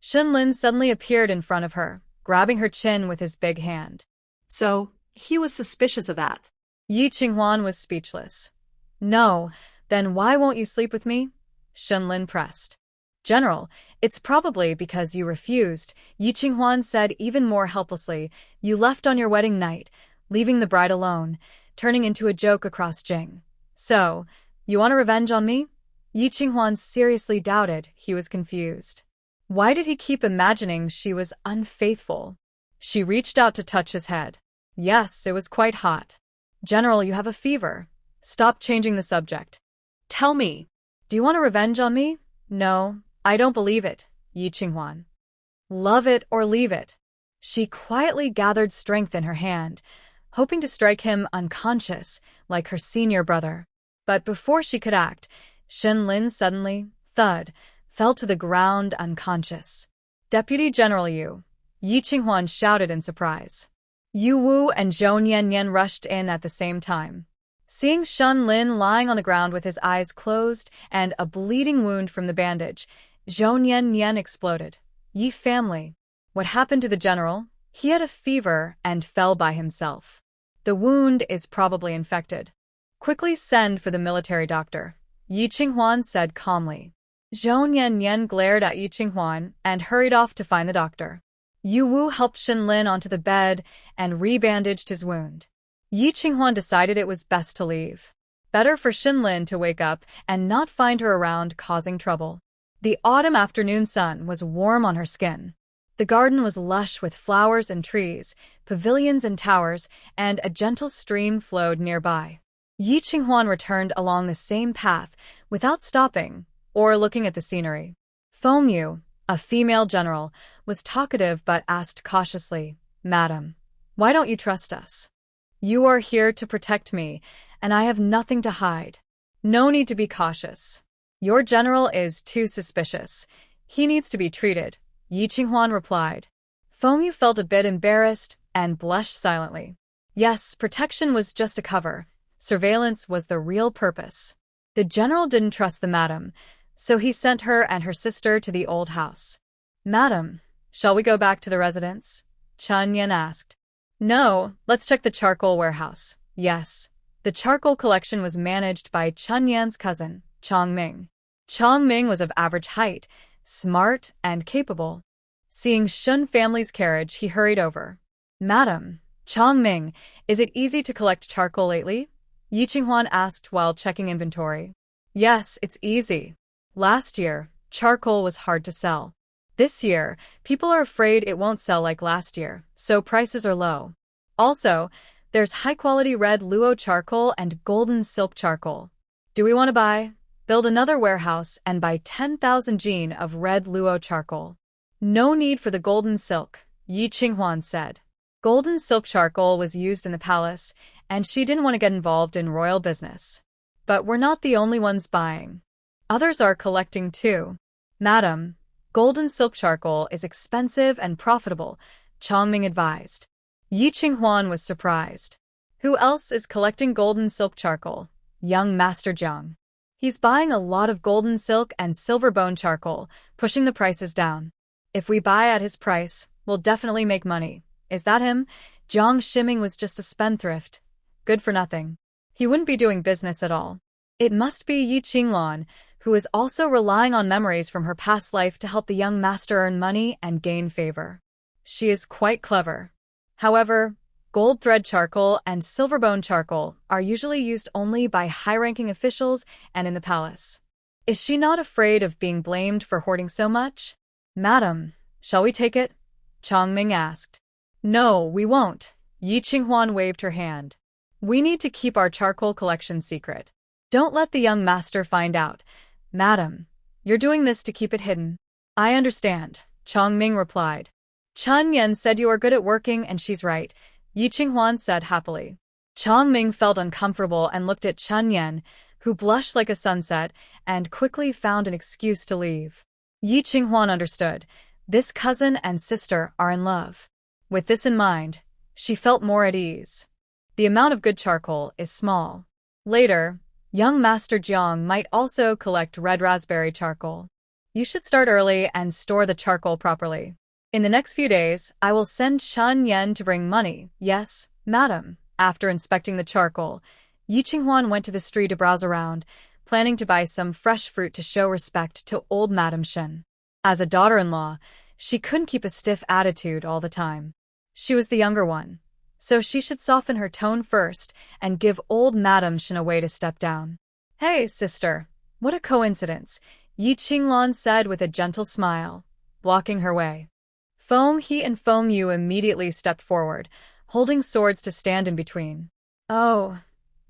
Shenlin suddenly appeared in front of her, grabbing her chin with his big hand. So, he was suspicious of that. Yi Qinghuan was speechless. No, then why won't you sleep with me? Shenlin pressed. General, it's probably because you refused, Yi Qinghuan said even more helplessly. You left on your wedding night, leaving the bride alone, turning into a joke across Jing. So, you want a revenge on me? Yi Qinghuan seriously doubted. He was confused. Why did he keep imagining she was unfaithful? She reached out to touch his head. Yes, it was quite hot. General, you have a fever. Stop changing the subject. Tell me. Do you want a revenge on me? No, I don't believe it, Yi Qinghuan. Love it or leave it. She quietly gathered strength in her hand, hoping to strike him unconscious, like her senior brother. But before she could act, Shenlin suddenly, thud, fell to the ground unconscious. Deputy General Yu, Yi Qinghuan shouted in surprise. Yu Wu and Zhou Nian rushed in at the same time. Seeing Shenlin lying on the ground with his eyes closed and a bleeding wound from the bandage, Zhou Nian exploded. Yi family. What happened to the general? He had a fever and fell by himself. The wound is probably infected. Quickly send for the military doctor, Yi Qinghuan said calmly. Zhou Nian glared at Yi Qinghuan and hurried off to find the doctor. Yu Wu helped Shenlin onto the bed and rebandaged his wound. Yi Qinghuan decided it was best to leave. Better for Shenlin to wake up and not find her around causing trouble. The autumn afternoon sun was warm on her skin. The garden was lush with flowers and trees, pavilions and towers, and a gentle stream flowed nearby. Yi Qinghuan returned along the same path without stopping or looking at the scenery. Feng Yu, a female general, was talkative but asked cautiously, Madam, why don't you trust us? You are here to protect me, and I have nothing to hide. No need to be cautious. Your general is too suspicious. He needs to be treated, Yi Qinghuan replied. Feng Yu felt a bit embarrassed and blushed silently. Yes, protection was just a cover. Surveillance was the real purpose. The general didn't trust the madam, so he sent her and her sister to the old house. Madam, shall we go back to the residence? Chen Yan asked. No, let's check the charcoal warehouse. Yes. The charcoal collection was managed by Chen Yan's cousin, Chong Ming. Chong Ming was of average height, smart and capable. Seeing Shun family's carriage, he hurried over. Madam, Chong Ming, is it easy to collect charcoal lately? Yi Qinghuan asked while checking inventory. Yes, it's easy. Last year, charcoal was hard to sell. This year, people are afraid it won't sell like last year, so prices are low. Also, there's high-quality red luo charcoal and golden silk charcoal. Do we want to build another warehouse and buy 10,000 jin of red luo charcoal? No need for the golden silk, Yi Qinghuan said. Golden silk charcoal was used in the palace, and she didn't want to get involved in royal business. But we're not the only ones buying. Others are collecting too. Madam, golden silk charcoal is expensive and profitable, Chongming advised. Yi Qinghuan was surprised. Who else is collecting golden silk charcoal? Young Master Jiang. He's buying a lot of golden silk and silver bone charcoal, pushing the prices down. If we buy at his price, we'll definitely make money. Is that him? Jiang Shiming was just a spendthrift. Good for nothing. He wouldn't be doing business at all. It must be Yi Qinglan, who is also relying on memories from her past life to help the young master earn money and gain favor. She is quite clever. However, gold thread charcoal and silver bone charcoal are usually used only by high-ranking officials and in the palace. Is she not afraid of being blamed for hoarding so much? Madam, shall we take it? Chongming asked. No, we won't. Yi Qinghuan waved her hand. We need to keep our charcoal collection secret. Don't let the young master find out. Madam, you're doing this to keep it hidden. I understand, Chongming replied. Chen Yan said you are good at working and she's right, Yi Qinghuan said happily. Chongming felt uncomfortable and looked at Chen Yan, who blushed like a sunset and quickly found an excuse to leave. Yi Qinghuan understood. This cousin and sister are in love. With this in mind, she felt more at ease. The amount of good charcoal is small. Later, young Master Jiang might also collect red raspberry charcoal. You should start early and store the charcoal properly. In the next few days, I will send Shan Yen to bring money. Yes, madam. After inspecting the charcoal, Yi Qinghuan went to the street to browse around, planning to buy some fresh fruit to show respect to old Madam Shen. As a daughter-in-law, she couldn't keep a stiff attitude all the time. She was the younger one, so she should soften her tone first and give old Madam Shen a way to step down. Hey, sister, what a coincidence, Yi Qinglan said with a gentle smile, blocking her way. Feng He and Feng Yu immediately stepped forward, holding swords to stand in between. Oh,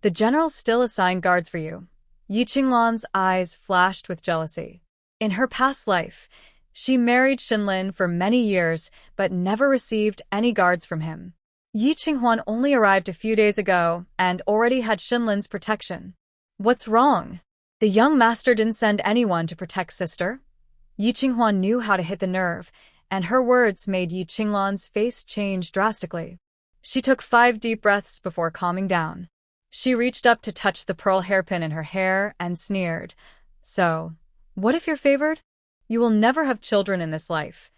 the general still assigned guards for you. Yi Qinglan's eyes flashed with jealousy. In her past life, she married Xinlin for many years but never received any guards from him. Yi Qinghuan only arrived a few days ago and already had Xinlin's protection. What's wrong? The young master didn't send anyone to protect sister? Yi Qinghuan knew how to hit the nerve, and her words made Yi Qinglan's face change drastically. She took 5 deep breaths before calming down. She reached up to touch the pearl hairpin in her hair and sneered. So, what if you're favored? You will never have children in this life.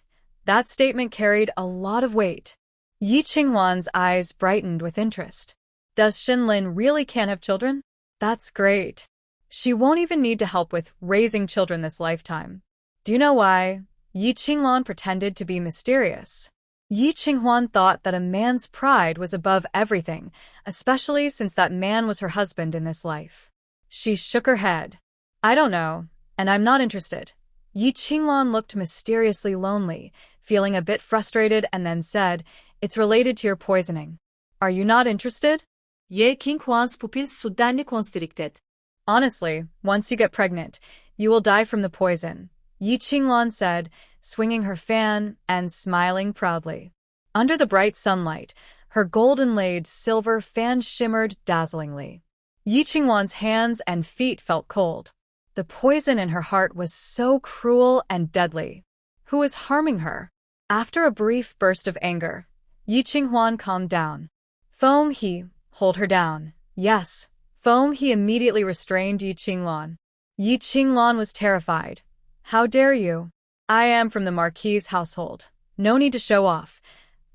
That statement carried a lot of weight. Yi Qinghuan's eyes brightened with interest. Does Xinlin really can't have children? That's great. She won't even need to help with raising children this lifetime. Do you know why? Yi Qinglan pretended to be mysterious. Yi Qinghuan thought that a man's pride was above everything, especially since that man was her husband in this life. She shook her head. I don't know, and I'm not interested. Yi Qinglan looked mysteriously lonely, feeling a bit frustrated, and then said, It's related to your poisoning. Are you not interested? Ye Qinghuans pupil suddenly constricted. Honestly, once you get pregnant, you will die from the poison, Yi Qinglan said, swinging her fan and smiling proudly. Under the bright sunlight, her gold-inlaid silver fan shimmered dazzlingly. Yi Qinghuan's hands and feet felt cold. The poison in her heart was so cruel and deadly. Who was harming her? After a brief burst of anger, Yi Qinghuan calmed down. Feng He, hold her down. Yes. Feng He immediately restrained Yi Qinglan. Yi Qinglan was terrified. How dare you? I am from the Marquis's household. No need to show off.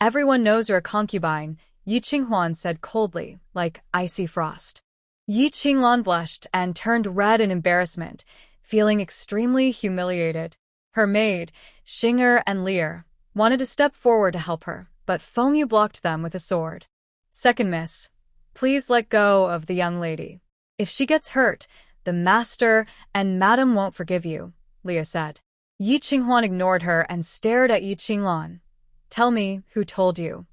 Everyone knows you're a concubine, Yi Qinghuan said coldly, like icy frost. Yi Qinglan blushed and turned red in embarrassment, feeling extremely humiliated. Her maid, Xinger and Lear, wanted to step forward to help her, but Feng Yu blocked them with a sword. Second miss, please let go of the young lady. If she gets hurt, the master and madam won't forgive you, Leah said. Yi Qinghuan ignored her and stared at Yi Qinglan. Tell me who told you.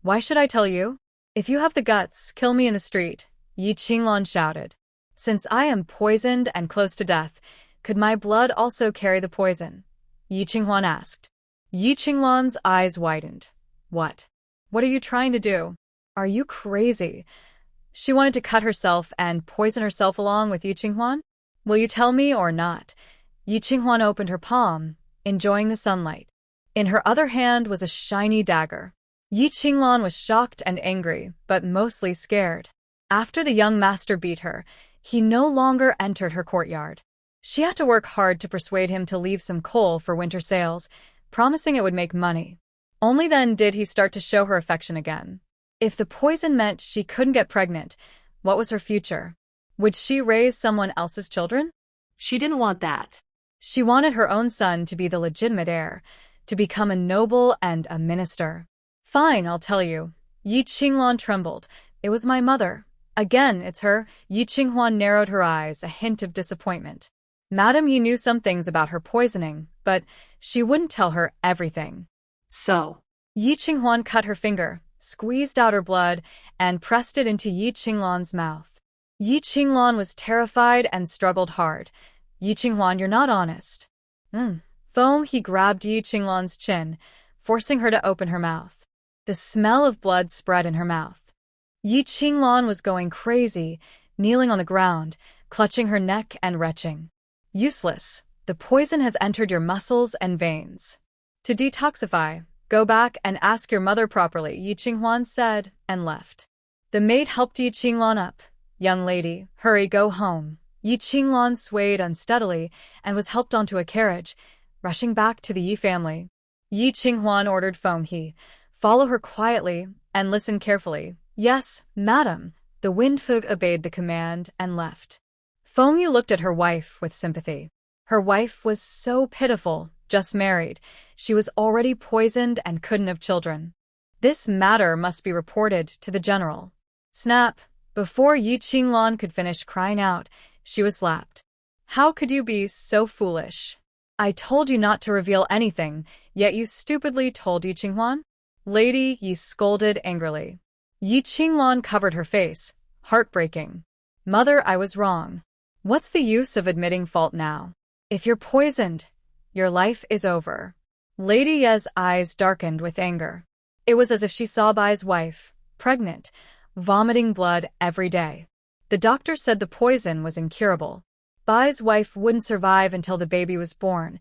Why should I tell you? If you have the guts, kill me in the street, Yi Qinglan shouted. Since I am poisoned and close to death, could my blood also carry the poison? Yi Qinghuan asked. Yi Qinglan's eyes widened. What? What are you trying to do? Are you crazy? She wanted to cut herself and poison herself along with Yi Qinghuan? Will you tell me or not? Yi Qinghuan opened her palm, enjoying the sunlight. In her other hand was a shiny dagger. Yi Qinglan was shocked and angry, but mostly scared. After the young master beat her, he no longer entered her courtyard. She had to work hard to persuade him to leave some coal for winter sales, promising it would make money. Only then did he start to show her affection again. If the poison meant she couldn't get pregnant, what was her future? Would she raise someone else's children? She didn't want that. She wanted her own son to be the legitimate heir, to become a noble and a minister. Fine, I'll tell you. Yi Qinglan trembled. It was my mother. Again, it's her. Yi Qinghuan narrowed her eyes, a hint of disappointment. Madam Yi knew some things about her poisoning, but she wouldn't tell her everything. So? Yi Qinghuan cut her finger, squeezed out her blood, and pressed it into Yi Qinglan's mouth. Yi Qinglan was terrified and struggled hard. Yi Qinghuan, you're not honest. Feng He grabbed Yi Qinglan's chin, forcing her to open her mouth. The smell of blood spread in her mouth. Yi Qinglan was going crazy, kneeling on the ground, clutching her neck and retching. Useless. The poison has entered your muscles and veins. To detoxify, go back and ask your mother properly, Yi Qinghuan said, and left. The maid helped Yi Qinglan up. Young lady, hurry, go home. Yi Qinglan swayed unsteadily and was helped onto a carriage, rushing back to the Yi family. Yi Qinghuan ordered Feng He, "Follow her quietly and listen carefully." "Yes, madam." The Windfug obeyed the command and left. Feng He looked at her wife with sympathy. Her wife was so pitiful, just married. She was already poisoned and couldn't have children. This matter must be reported to the general. Snap! Before Yi Qinglan could finish crying out, she was slapped. "How could you be so foolish? I told you not to reveal anything, yet you stupidly told Yi Qinghuan?" Lady Yi scolded angrily. Yi Qinglan covered her face, heartbreaking. "Mother, I was wrong. What's the use of admitting fault now? If you're poisoned, your life is over." Lady Ye's eyes darkened with anger. It was as if she saw Bai's wife, pregnant, vomiting blood every day. The doctor said the poison was incurable. Bai's wife wouldn't survive until the baby was born.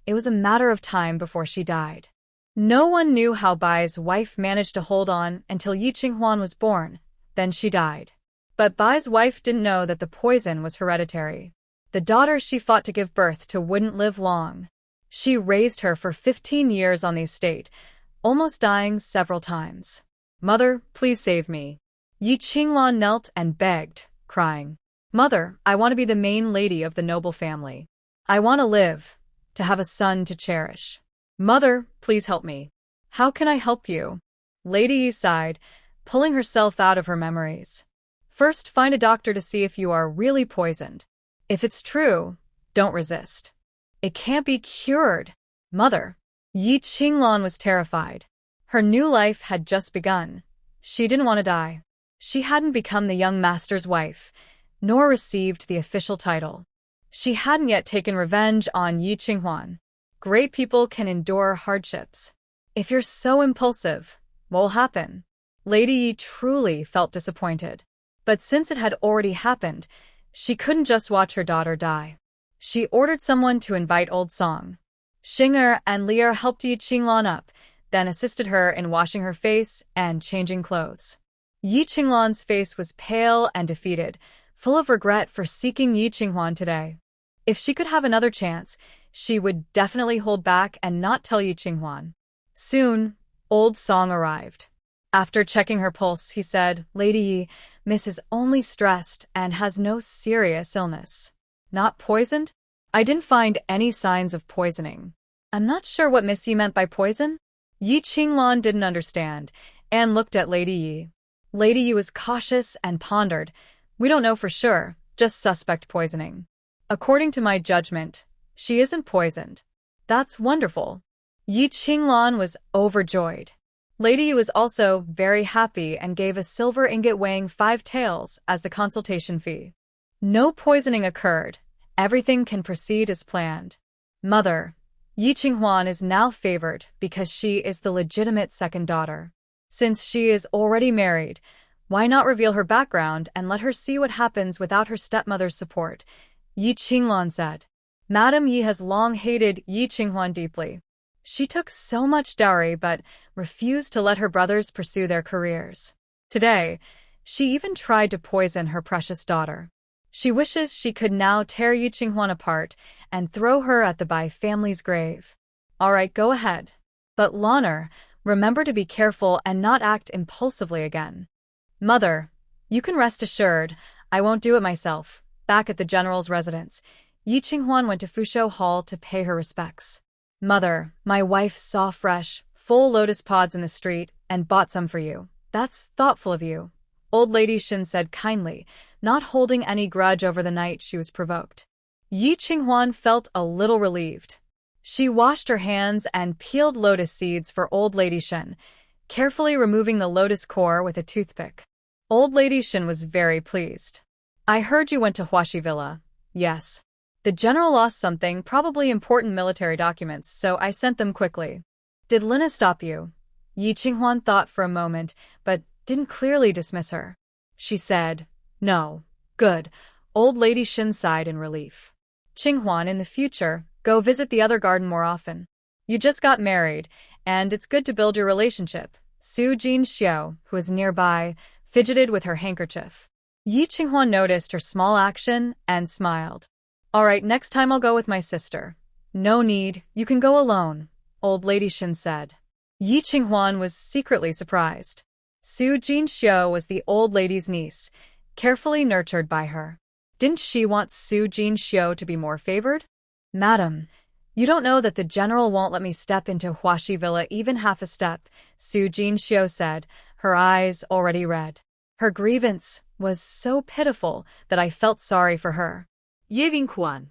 It was a matter of time before she died. No one knew how Bai's wife managed to hold on until Yi Qinghuan was born. Then she died. But Bai's wife didn't know that the poison was hereditary. The daughter she fought to give birth to wouldn't live long. She raised her for 15 years on the estate, almost dying several times. "Mother, please save me." Yi Qinglan knelt and begged, crying. "Mother, I want to be the main lady of the noble family. I want to live, to have a son to cherish. Mother, please help me." "How can I help you?" Lady Yi sighed, pulling herself out of her memories. "First, find a doctor to see if you are really poisoned. If it's true, don't resist. It can't be cured." "Mother." Yi Qinglan was terrified. Her new life had just begun. She didn't want to die. She hadn't become the young master's wife, nor received the official title. She hadn't yet taken revenge on Yi Qinghuan. Great people can endure hardships. If you're so impulsive, what will happen? Lady Yi truly felt disappointed. But since it had already happened, she couldn't just watch her daughter die. She ordered someone to invite Old Song. Xing'er and Li'er helped Yi Qinglan up, then assisted her in washing her face and changing clothes. Yi Qinglan's face was pale and defeated, full of regret for seeking Yi Qinghuan today. If she could have another chance, she would definitely hold back and not tell Yi Qinghuan. Soon, Old Song arrived. After checking her pulse, he said, "Lady Yi, Miss is only stressed and has no serious illness. Not poisoned? I didn't find any signs of poisoning." "I'm not sure what Miss Yi meant by poison." Yi Qinglan didn't understand and looked at Lady Yi. Lady Yi was cautious and pondered. "We don't know for sure, just suspect poisoning. According to my judgment, she isn't poisoned." "That's wonderful." Yi Qinglan was overjoyed. Lady Yi was also very happy and gave a silver ingot weighing 5 taels as the consultation fee. No poisoning occurred. Everything can proceed as planned. "Mother, Yi Qinghuan is now favored because she is the legitimate second daughter. Since she is already married, why not reveal her background and let her see what happens without her stepmother's support?" Yi Qinglan said. Madam Yi has long hated Yi Qinghuan deeply. She took so much dowry but refused to let her brothers pursue their careers. Today, she even tried to poison her precious daughter. She wishes she could now tear Yi Qinghuan apart and throw her at the Bai family's grave. "All right, go ahead. But Lanner, remember to be careful and not act impulsively again." "Mother, you can rest assured, I won't do it myself." Back at the general's residence, Yi Qinghuan went to Fusho Hall to pay her respects. "Mother, my wife saw fresh, full lotus pods in the street and bought some for you. That's thoughtful of you." Old Lady Shin said kindly, not holding any grudge over the night she was provoked. Yi Qinghuan felt a little relieved. She washed her hands and peeled lotus seeds for Old Lady Shin, carefully removing the lotus core with a toothpick. Old Lady Shin was very pleased. "I heard you went to Huashi Villa." "Yes. The general lost something, probably important military documents, so I sent them quickly." "Did Lina stop you?" Yi Qinghuan thought for a moment, but didn't clearly dismiss her. She said, "No." "Good." Old Lady Shin sighed in relief. "Qinghuan, in the future, go visit the other garden more often. You just got married, and it's good to build your relationship." Su Jin Xiao, who was nearby, fidgeted with her handkerchief. Yi Qinghua noticed her small action and smiled. All right, next time I'll go with my sister. No need, you can go alone, old lady Shin said. Yi Qinghua was secretly surprised. Su Jinxiu was the old lady's niece, carefully nurtured by her. Didn't she want Su Jinxiu to be more favored? Madam, you don't know that the general won't let me step into Huaxi Villa even half a step, Su Jinxiu said, her eyes already red. Her grievance was so pitiful that I felt sorry for her. Ye Vingquan.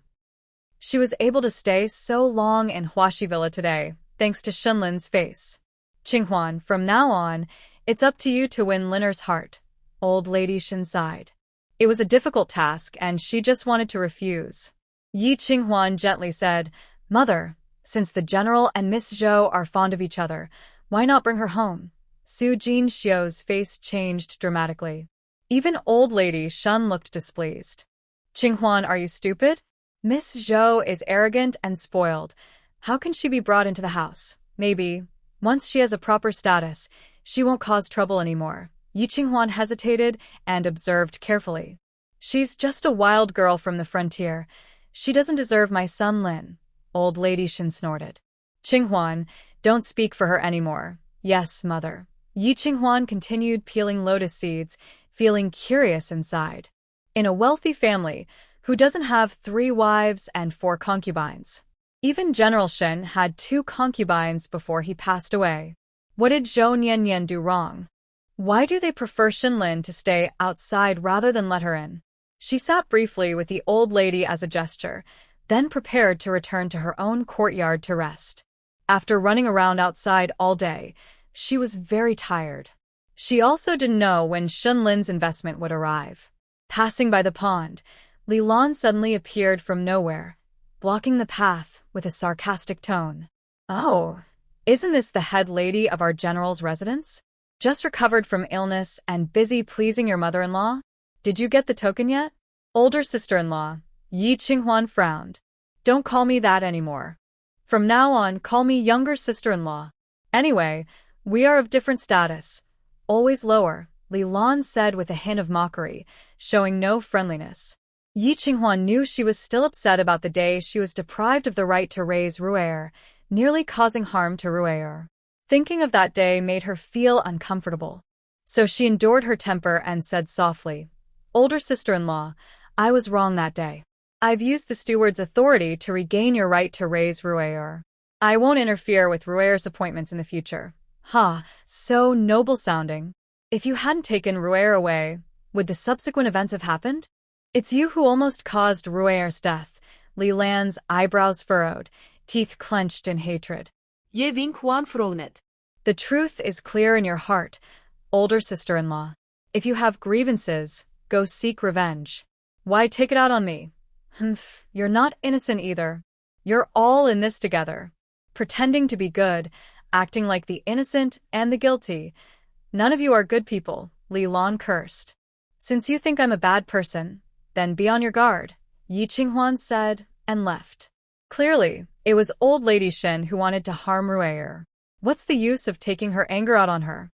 She was able to stay so long in Huaxi Villa today, thanks to Shenlin's face. Qinghuan, from now on, it's up to you to win Linner's heart, old lady Shin sighed. It was a difficult task and she just wanted to refuse. Yi Qinghuan gently said, Mother, since the general and Miss Zhou are fond of each other, why not bring her home? Su Jinxiu's face changed dramatically. Even old lady Shun looked displeased. Qinghuan, are you stupid? Miss Zhou is arrogant and spoiled. How can she be brought into the house? Maybe, once she has a proper status, she won't cause trouble anymore. Yi Qinghuan hesitated and observed carefully. She's just a wild girl from the frontier. She doesn't deserve my son Lin, old lady Shin snorted. Qinghuan, don't speak for her anymore. Yes, mother. Yi Qinghuan continued peeling lotus seeds, feeling curious inside. In a wealthy family, who doesn't have 3 wives and 4 concubines? Even General Shen had 2 concubines before he passed away. What did Zhou Niannian do wrong? Why do they prefer Shenlin to stay outside rather than let her in? She sat briefly with the old lady as a gesture, then prepared to return to her own courtyard to rest. After running around outside all day, she was very tired. She also didn't know when Shenlin's investment would arrive. Passing by the pond, Li Lan suddenly appeared from nowhere, blocking the path with a sarcastic tone. Oh, isn't this the head lady of our general's residence? Just recovered from illness and busy pleasing your mother-in-law? Did you get the token yet? Older sister-in-law, Yi Qinghuan frowned. Don't call me that anymore. From now on, call me younger sister-in-law. Anyway, we are of different status. Always lower, Li Lan said with a hint of mockery, showing no friendliness. Yi Qinghuan knew she was still upset about the day she was deprived of the right to raise Ru'er, nearly causing harm to Ru'er. Thinking of that day made her feel uncomfortable. So she endured her temper and said softly, Older sister-in-law, I was wrong that day. I've used the steward's authority to regain your right to raise Ru'er. I won't interfere with Ru'er's appointments in the future. Ha, so noble-sounding. If you hadn't taken Ru'er away, would the subsequent events have happened? It's you who almost caused Ru'er's death. Li Lan's eyebrows furrowed, teeth clenched in hatred. Ye Vingquan fronet. The truth is clear in your heart, older sister-in-law. If you have grievances, go seek revenge. Why take it out on me? Humph, you're not innocent either. You're all in this together. Pretending to be good, acting like the innocent and the guilty. None of you are good people, Li Lan cursed. Since you think I'm a bad person, then be on your guard, Yi Qinghuan said, and left. Clearly, it was old lady Shen who wanted to harm Ru'er. What's the use of taking her anger out on her?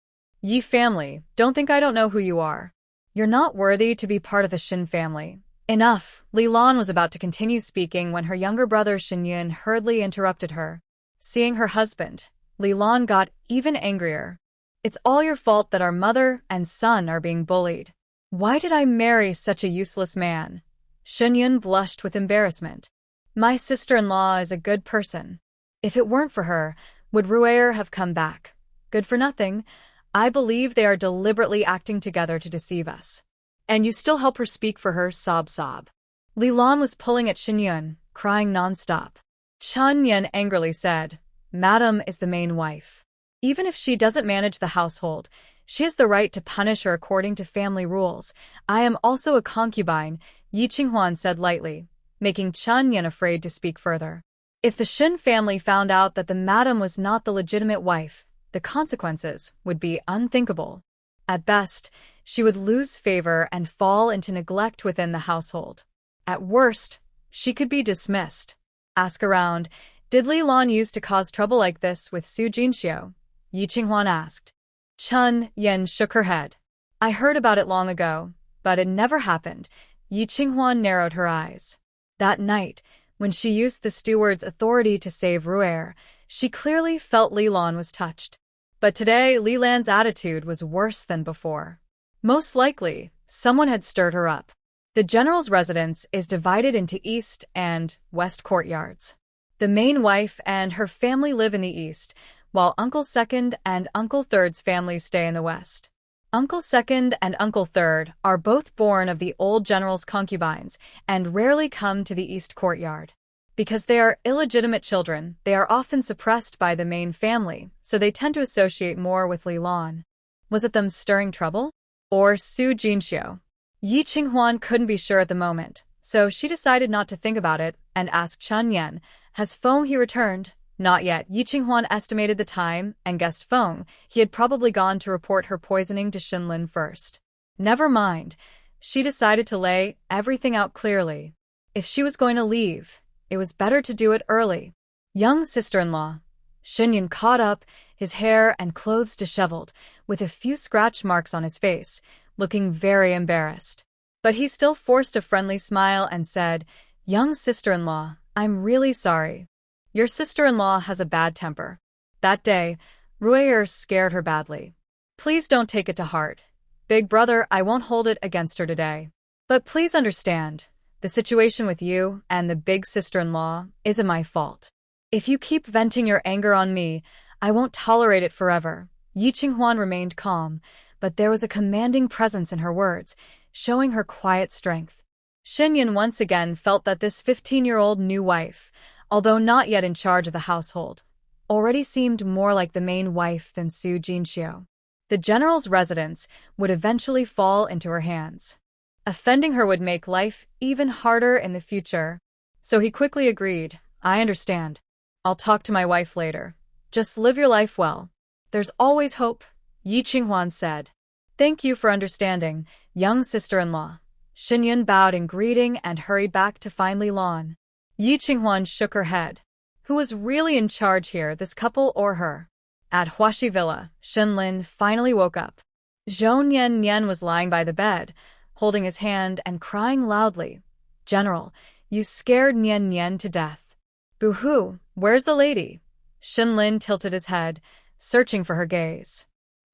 Yi family, don't think I don't know who you are. You're not worthy to be part of the Shen family. Enough, Li Lan was about to continue speaking when her younger brother Shenyan hurriedly interrupted her. Seeing her husband, Li Lan got even angrier. It's all your fault that our mother and son are being bullied. Why did I marry such a useless man? Shenyan blushed with embarrassment. My sister-in-law is a good person. If it weren't for her, would Ru'er have come back? Good for nothing. I believe they are deliberately acting together to deceive us. And you still help her speak for her, sob. Li Lan was pulling at Shenyan, crying non-stop. Chen Yan angrily said, Madam is the main wife. Even if she doesn't manage the household, she has the right to punish her according to family rules. I am also a concubine, Yi Qinghuan said lightly, making Chen Yan afraid to speak further. If the Shen family found out that the madam was not the legitimate wife, the consequences would be unthinkable. At best, she would lose favor and fall into neglect within the household. At worst, she could be dismissed. Ask around, did Li Lan used to cause trouble like this with Su Jinxiu? Yi Qinghuan asked. Chen Yan shook her head. I heard about it long ago, but it never happened. Yi Qinghuan narrowed her eyes. That night, when she used the steward's authority to save Ru'er, she clearly felt Li Lan was touched. But today, Li Lan's attitude was worse than before. Most likely, someone had stirred her up. The general's residence is divided into east and west courtyards. The main wife and her family live in the east, while Uncle Second and Uncle Third's families stay in the west. Uncle Second and Uncle Third are both born of the old general's concubines and rarely come to the east courtyard. Because they are illegitimate children, they are often suppressed by the main family, so they tend to associate more with Li Lan. Was it them stirring trouble? Or Su Jinxiu? Yi Qinghuan couldn't be sure at the moment, so she decided not to think about it and asked Chen Yan, "Has Feng He returned?" Not yet. Yi Qinghuan estimated the time and guessed Feng. He had probably gone to report her poisoning to Xinlin first. Never mind. She decided to lay everything out clearly. If she was going to leave, it was better to do it early. Young sister-in-law. Xinyan caught up, his hair and clothes disheveled, with a few scratch marks on his face, looking very embarrassed. But he still forced a friendly smile and said, "Young sister-in-law, I'm really sorry. Your sister-in-law has a bad temper." That day, Ru'er scared her badly. "Please don't take it to heart. Big brother, I won't hold it against her today. But please understand, the situation with you and the big sister-in-law isn't my fault. If you keep venting your anger on me, I won't tolerate it forever." Yi Qinghuan remained calm, but there was a commanding presence in her words, showing her quiet strength. Xinyan once again felt that this 15-year-old new wife, although not yet in charge of the household, already seemed more like the main wife than Su Jinxiu. The general's residence would eventually fall into her hands. Offending her would make life even harder in the future. So he quickly agreed, "I understand. I'll talk to my wife later. Just live your life well. There's always hope," Yi Qinghuan said. "Thank you for understanding, young sister-in-law." Xinyan bowed in greeting and hurried back to find Li Lan. Yi Qinghuan shook her head. Who was really in charge here, this couple or her? At Huaxi Villa, Xinlin finally woke up. Zhou Nian was lying by the bed, holding his hand and crying loudly. "General, you scared Nian to death." "Boo-hoo, where's the lady?" Xinlin tilted his head, searching for her gaze.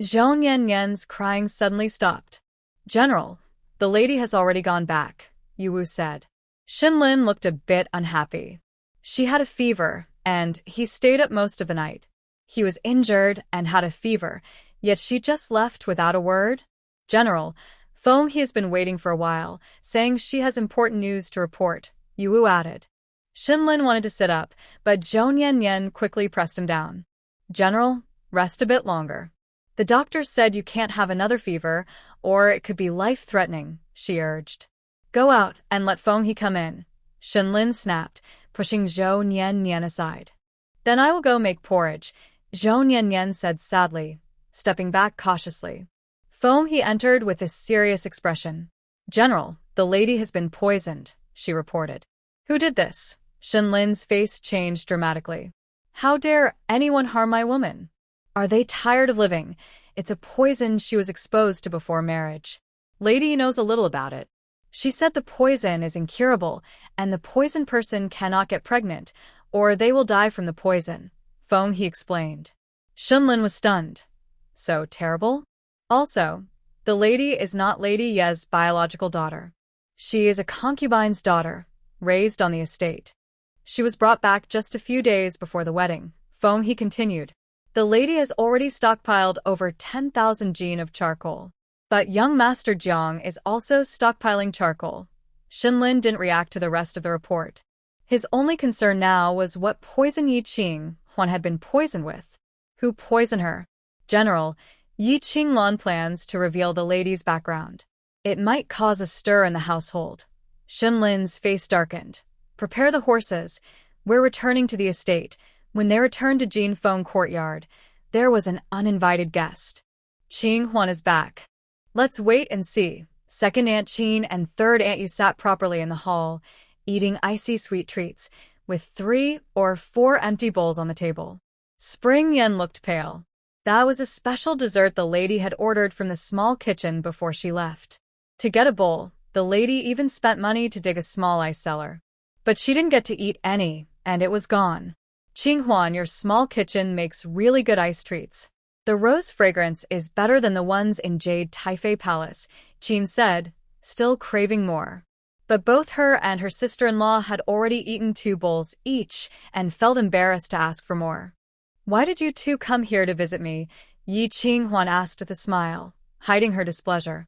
Zhou Nian's crying suddenly stopped. "General, the lady has already gone back," Yu said. Xinlin looked a bit unhappy. She had a fever, and he stayed up most of the night. He was injured and had a fever, yet she just left without a word? "General, Feng He has been waiting for a while, saying she has important news to report," Yu added. Xinlin wanted to sit up, but Zhou Nian quickly pressed him down. "General, rest a bit longer. The doctor said you can't have another fever, or it could be life-threatening," she urged. "Go out and let Feng He come in," Xinlin snapped, pushing Zhou Nian aside. "Then I will go make porridge," Zhou Nian said sadly, stepping back cautiously. Feng He entered with a serious expression. "General, the lady has been poisoned," she reported. "Who did this?" Xinlin's face changed dramatically. "How dare anyone harm my woman? Are they tired of living? It's a poison she was exposed to before marriage. Lady knows a little about it. She said the poison is incurable, and the poisoned person cannot get pregnant, or they will die from the poison," Feng He explained. Xinlin was stunned. So terrible? Also, the lady is not Lady Ye's biological daughter. She is a concubine's daughter, raised on the estate. She was brought back just a few days before the wedding, Feng He continued. The lady has already stockpiled over 10,000 jin of charcoal. But young Master Jiang is also stockpiling charcoal. Xinlin didn't react to the rest of the report. His only concern now was what poison Yi Qinghuan had been poisoned with. Who poisoned her? "General, Yi Qinghuan plans to reveal the lady's background. It might cause a stir in the household." Xinlin's face darkened. "Prepare the horses. We're returning to the estate." When they returned to Jinfeng Courtyard, there was an uninvited guest. "Qinghuan is back. Let's wait and see." Second Aunt Qin and third Aunt Yu sat properly in the hall, eating icy sweet treats, with 3 or 4 empty bowls on the table. Spring Yen looked pale. That was a special dessert the lady had ordered from the small kitchen before she left. To get a bowl, the lady even spent money to dig a small ice cellar. But she didn't get to eat any, and it was gone. Qinghuan, your small kitchen makes really good ice treats. The rose fragrance is better than the ones in Jade Taifei Palace, Qin said, still craving more. But both her and her sister-in-law had already eaten 2 bowls each and felt embarrassed to ask for more. Why did you two come here to visit me? Yi Qinghuan asked with a smile, hiding her displeasure.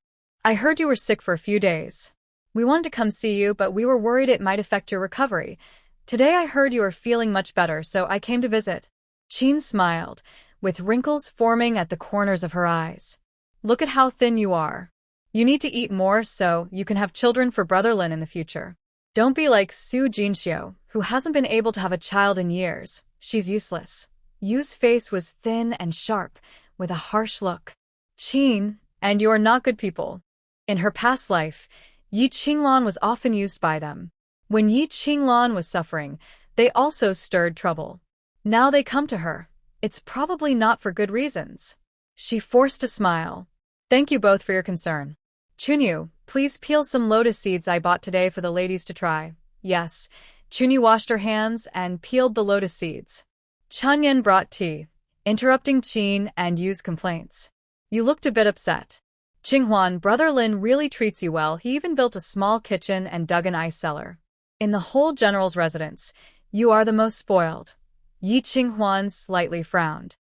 I heard you were sick for a few days. We wanted to come see you, but we were worried it might affect your recovery. Today I heard you are feeling much better, so I came to visit. Qin smiled, with wrinkles forming at the corners of her eyes. Look at how thin you are. You need to eat more so you can have children for Brother Lin in the future. Don't be like Su Jinxiu, who hasn't been able to have a child in years. She's useless. Yu's face was thin and sharp, with a harsh look. Qin, and you are not good people. In her past life, Yi Qinglan was often used by them. When Yi Qinglan was suffering, they also stirred trouble. Now they come to her. It's probably not for good reasons. She forced a smile. Thank you both for your concern. Chunyu, please peel some lotus seeds I bought today for the ladies to try. Yes. Chunyu washed her hands and peeled the lotus seeds. Chanyan brought tea, interrupting Qin and Yu's complaints. You looked a bit upset. Qinghuan, Brother Lin really treats you well. He even built a small kitchen and dug an ice cellar. In the whole general's residence, you are the most spoiled. Yi Qinghuan slightly frowned.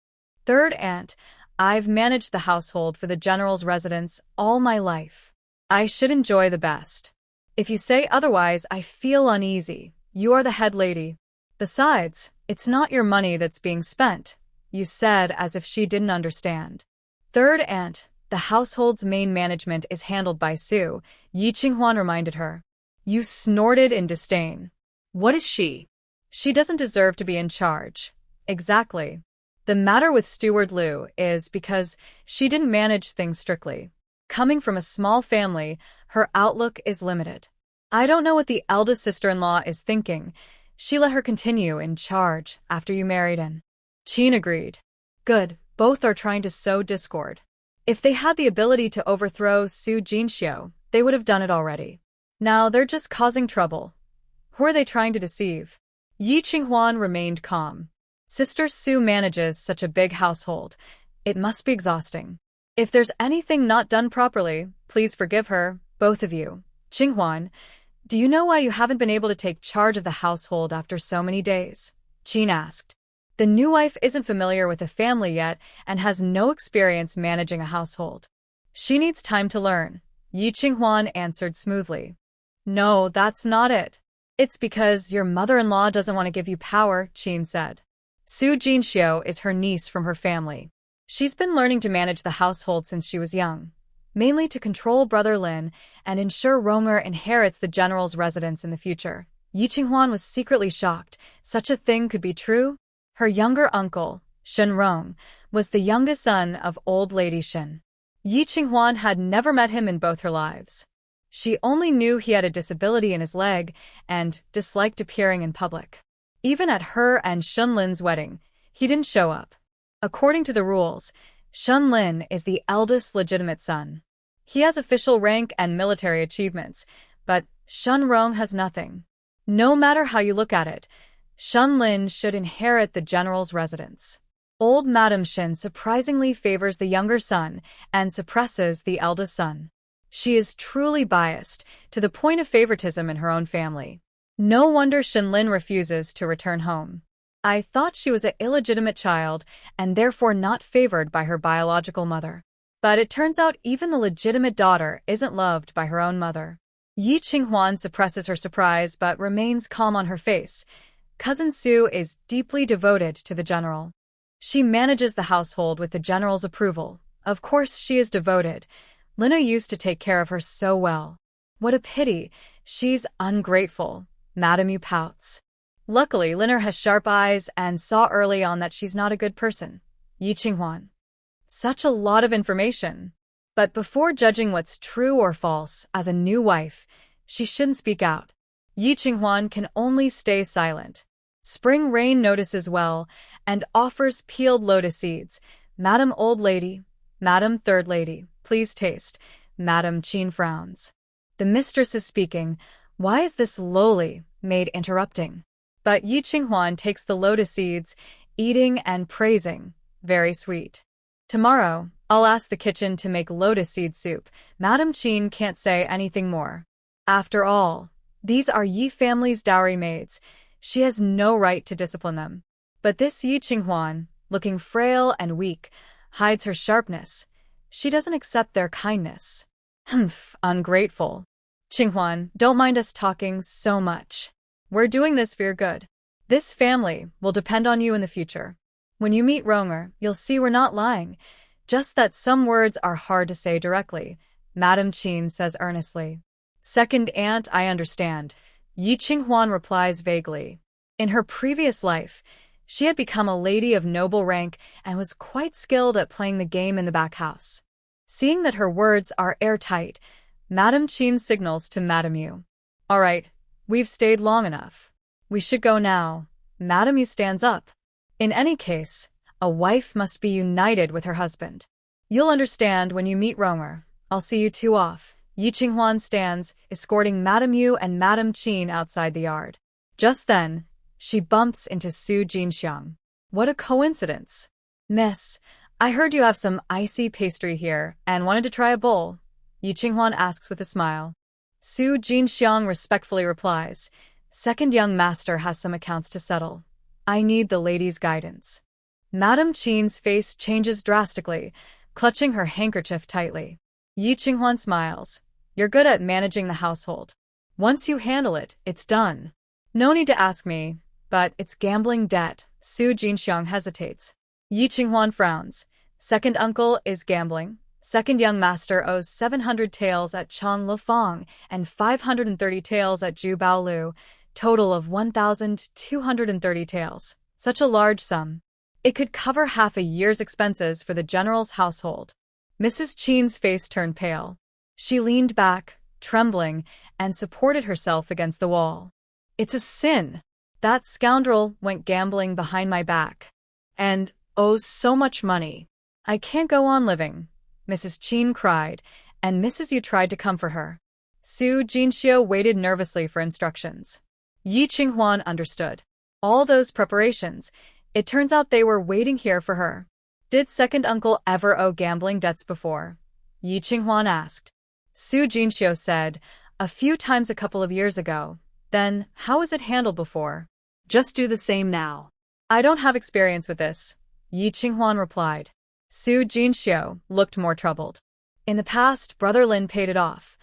Third aunt, I've managed the household for the general's residence all my life. I should enjoy the best. If you say otherwise, I feel uneasy. You are the head lady. Besides, it's not your money that's being spent, you said as if she didn't understand. Third aunt, the household's main management is handled by Su, Yi Qinghuan reminded her. You snorted in disdain. What is she? She doesn't deserve to be in charge. Exactly. The matter with Steward Liu is because she didn't manage things strictly. Coming from a small family, her outlook is limited. I don't know what the eldest sister-in-law is thinking. She let her continue in charge after you married in. Qin agreed. Good, both are trying to sow discord. If they had the ability to overthrow Su Jinxiu, they would have done it already. Now they're just causing trouble. Who are they trying to deceive? Yi Qinghuan remained calm. Sister Su manages such a big household. It must be exhausting. If there's anything not done properly, please forgive her, both of you. Qinghuan, do you know why you haven't been able to take charge of the household after so many days? Qin asked. The new wife isn't familiar with the family yet and has no experience managing a household. She needs time to learn, Yi Qinghuan answered smoothly. No, that's not it. It's because your mother-in-law doesn't want to give you power, Qin said. Su Jinxiu is her niece from her family. She's been learning to manage the household since she was young, mainly to control Brother Lin and ensure Ronger inherits the general's residence in the future. Yi Qinghuan was secretly shocked. Such a thing could be true? Her younger uncle, Shen Rong, was the youngest son of old lady Shen. Yi Qinghuan had never met him in both her lives. She only knew he had a disability in his leg and disliked appearing in public. Even at her and Shen Lin's wedding, he didn't show up. According to the rules, Shen Lin is the eldest legitimate son. He has official rank and military achievements, but Shen Rong has nothing. No matter how you look at it, Shen Lin should inherit the general's residence. Old Madame Shen surprisingly favors the younger son and suppresses the eldest son. She is truly biased, to the point of favoritism in her own family. No wonder Shen Lin refuses to return home. I thought she was an illegitimate child and therefore not favored by her biological mother. But it turns out even the legitimate daughter isn't loved by her own mother. Yi Qinghuan suppresses her surprise but remains calm on her face. Cousin Su is deeply devoted to the general. She manages the household with the general's approval. Of course she is devoted. Lina used to take care of her so well. What a pity. She's ungrateful. Madame Yu pouts. Luckily, Liner has sharp eyes and saw early on that she's not a good person. Yi Qinghuan. Such a lot of information. But before judging what's true or false as a new wife, she shouldn't speak out. Yi Qinghuan can only stay silent. Spring Rain notices well and offers peeled lotus seeds. Madam Old Lady, Madam Third Lady, please taste. Madam Qin frowns. The mistress is speaking. Why is this lowly maid interrupting? But Yi Qinghuan takes the lotus seeds, eating and praising. Very sweet. Tomorrow, I'll ask the kitchen to make lotus seed soup. Madam Qin can't say anything more. After all, these are Yi family's dowry maids. She has no right to discipline them. But this Yi Qinghuan, looking frail and weak, hides her sharpness. She doesn't accept their kindness. Humph, ungrateful. Qinghuan, don't mind us talking so much. We're doing this for your good. This family will depend on you in the future. When you meet Ronger, you'll see we're not lying. Just that some words are hard to say directly, Madam Qin says earnestly. Second aunt, I understand. Yi Qinghuan replies vaguely. In her previous life, she had become a lady of noble rank and was quite skilled at playing the game in the back house. Seeing that her words are airtight, Madam Qin signals to Madam Yu. All right, we've stayed long enough. We should go now. Madam Yu stands up. In any case, a wife must be united with her husband. You'll understand when you meet Ronger. I'll see you two off. Yi Qinghuan stands, escorting Madam Yu and Madam Qin outside the yard. Just then, she bumps into Su Jinxiang. What a coincidence. Miss, I heard you have some icy pastry here and wanted to try a bowl. Yi Qinghuan asks with a smile. Su Jinxiang respectfully replies, Second young master has some accounts to settle. I need the lady's guidance. Madam Qin's face changes drastically, clutching her handkerchief tightly. Yi Qinghuan smiles. You're good at managing the household. Once you handle it, it's done. No need to ask me, but it's gambling debt. Su Jinxiang hesitates. Yi Qinghuan frowns. Second uncle is gambling. Second young master owes 700 taels at Chang Lefang and 530 taels at Zhu Baolu, total of 1,230 taels. Such a large sum. It could cover half a year's expenses for the general's household. Mrs. Qin's face turned pale. She leaned back, trembling, and supported herself against the wall. It's a sin. That scoundrel went gambling behind my back. And owes so much money. I can't go on living. Mrs. Qin cried, and Mrs. Yu tried to comfort her. Su Jinxiu waited nervously for instructions. Yi Qinghuan understood. All those preparations, it turns out they were waiting here for her. Did second uncle ever owe gambling debts before? Yi Qinghuan asked. Su Jinxiu said, a few times a couple of years ago. Then, how was it handled before? Just do the same now. I don't have experience with this, Yi Qinghuan replied. Su Jinxiu looked more troubled. In the past, Brother Lin paid it off.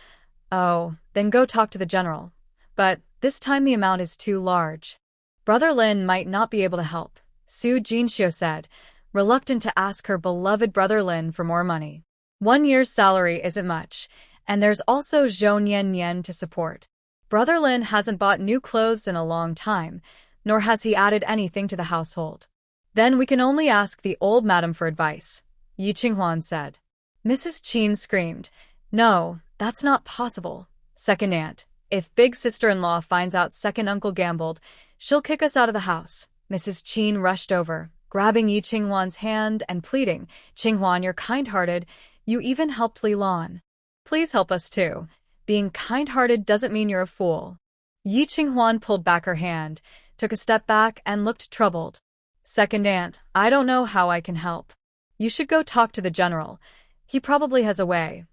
Oh, then go talk to the general. But this time the amount is too large. Brother Lin might not be able to help, Su Jinxiu said, reluctant to ask her beloved Brother Lin for more money. 1 year's salary isn't much, and there's also Zhou Nian Nian to support. Brother Lin hasn't bought new clothes in a long time, nor has he added anything to the household. Then we can only ask the old madam for advice, Yi Qinghuan said. Mrs. Qin screamed, No, that's not possible. Second aunt, if big sister-in-law finds out second uncle gambled, she'll kick us out of the house. Mrs. Qin rushed over, grabbing Yi Qinghuan's hand and pleading, Qinghuan, you're kind-hearted. You even helped Li Lan. Please help us too. Being kind-hearted doesn't mean you're a fool. Yi Qinghuan pulled back her hand, took a step back, and looked troubled. Second aunt, I don't know how I can help. You should go talk to the general. He probably has a way.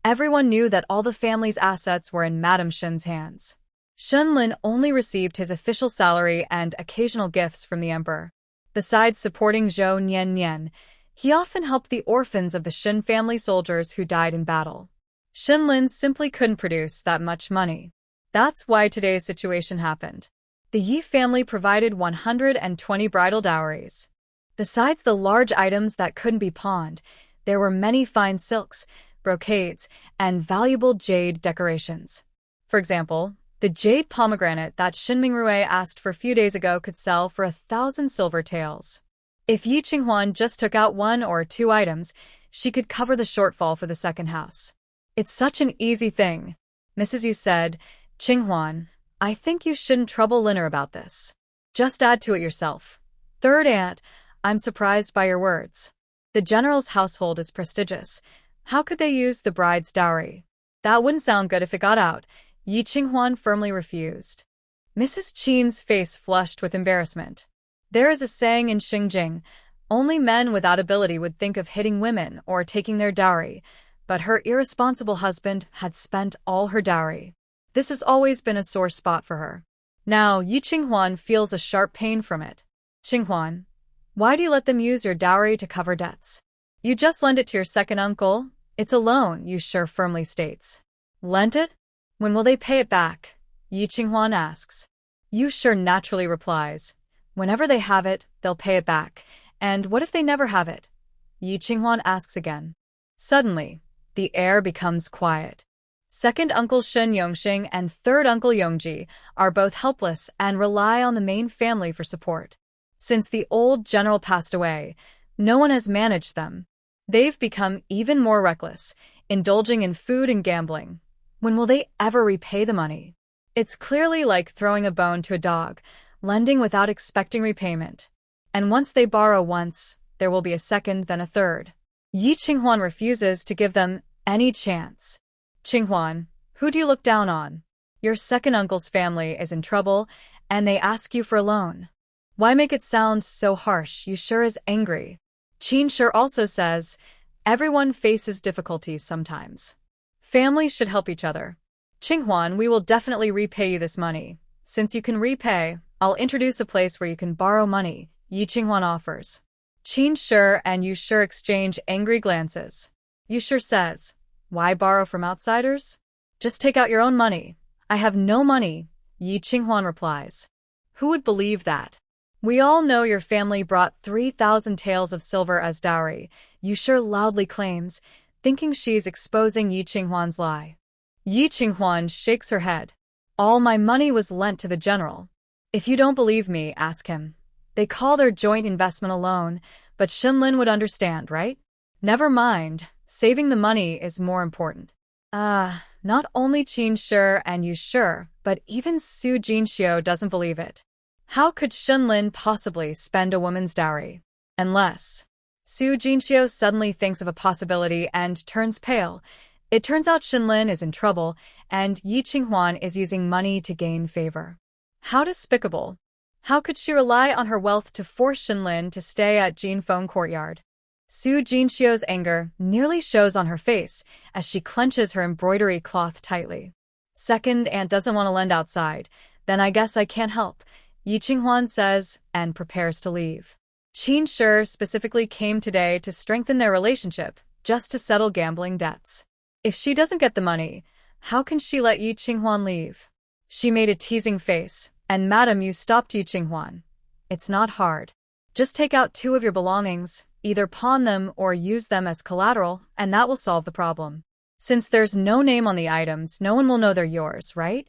Everyone knew that all the family's assets were in Madame Shen's hands. Shen Lin only received his official salary and occasional gifts from the emperor. Besides supporting Zhou Nian Nian, he often helped the orphans of the Shen family soldiers who died in battle. Shen Lin simply couldn't produce that much money. That's why today's situation happened. The Yi family provided 120 bridal dowries. Besides the large items that couldn't be pawned, there were many fine silks, brocades, and valuable jade decorations. For example, the jade pomegranate that Shin Mingrue asked for a few days ago could sell for 1,000 silver taels. If Yi Qinghuan just took out 1 or 2 items, she could cover the shortfall for the second house. It's such an easy thing. Mrs. Yu said, Qinghuan, I think you shouldn't trouble Liner about this. Just add to it yourself. Third aunt, I'm surprised by your words. The general's household is prestigious. How could they use the bride's dowry? That wouldn't sound good if it got out. Yi Qinghuan firmly refused. Mrs. Qin's face flushed with embarrassment. There is a saying in Xinjiang, only men without ability would think of hitting women or taking their dowry, but her irresponsible husband had spent all her dowry. This has always been a sore spot for her. Now, Yi Qinghuan feels a sharp pain from it. Qinghuan, why do you let them use your dowry to cover debts? You just lend it to your second uncle. It's a loan, Yu Shi firmly states. Lent it? When will they pay it back? Yi Qinghuan asks. Yu Shi naturally replies. Whenever they have it, they'll pay it back. And what if they never have it? Yi Qinghuan asks again. Suddenly, the air becomes quiet. Second Uncle Shen Yongxing and third Uncle Yongji are both helpless and rely on the main family for support. Since the old general passed away, no one has managed them. They've become even more reckless, indulging in food and gambling. When will they ever repay the money? It's clearly like throwing a bone to a dog, lending without expecting repayment. And once they borrow once, there will be a second, then a third. Yi Qinghuan refuses to give them any chance. Qinghuan, who do you look down on? Your second uncle's family is in trouble, and they ask you for a loan. Why make it sound so harsh? You sure is angry. Qin Shi also says, everyone faces difficulties sometimes. Families should help each other. Qinghuan, we will definitely repay you this money. Since you can repay, I'll introduce a place where you can borrow money, Yi Qinghuan offers. Qin Shi and Yu Shi exchange angry glances. Yu Shi says, why borrow from outsiders? Just take out your own money. I have no money, Yi Qinghuan replies. Who would believe that? We all know your family brought 3,000 taels of silver as dowry, Yu Shi loudly claims, thinking she's exposing Yi Qinghuan's lie. Yi Qinghuan shakes her head. All my money was lent to the general. If you don't believe me, ask him. They call their joint investment a loan, but Shenlin would understand, right? Never mind, saving the money is more important. Not only Qin Shi and Yu Shi, but even Su Jinxiu doesn't believe it. How could Shenlin possibly spend a woman's dowry? Unless... Su Jinxiu suddenly thinks of a possibility and turns pale. It turns out Shenlin is in trouble, and Yi Qinghuan is using money to gain favor. How despicable. How could she rely on her wealth to force Shenlin to stay at Jinfeng Courtyard? Su Jinxiu's anger nearly shows on her face as she clenches her embroidery cloth tightly. Second aunt doesn't want to lend outside. Then I guess I can't help, Yi Qinghuan says, and prepares to leave. Qin Shi specifically came today to strengthen their relationship, just to settle gambling debts. If she doesn't get the money, how can she let Yi Qinghuan leave? She made a teasing face, and Madam Yu stopped Yi Qinghuan. It's not hard. Just take out 2 of your belongings, either pawn them or use them as collateral, and that will solve the problem. Since there's no name on the items, no one will know they're yours, right?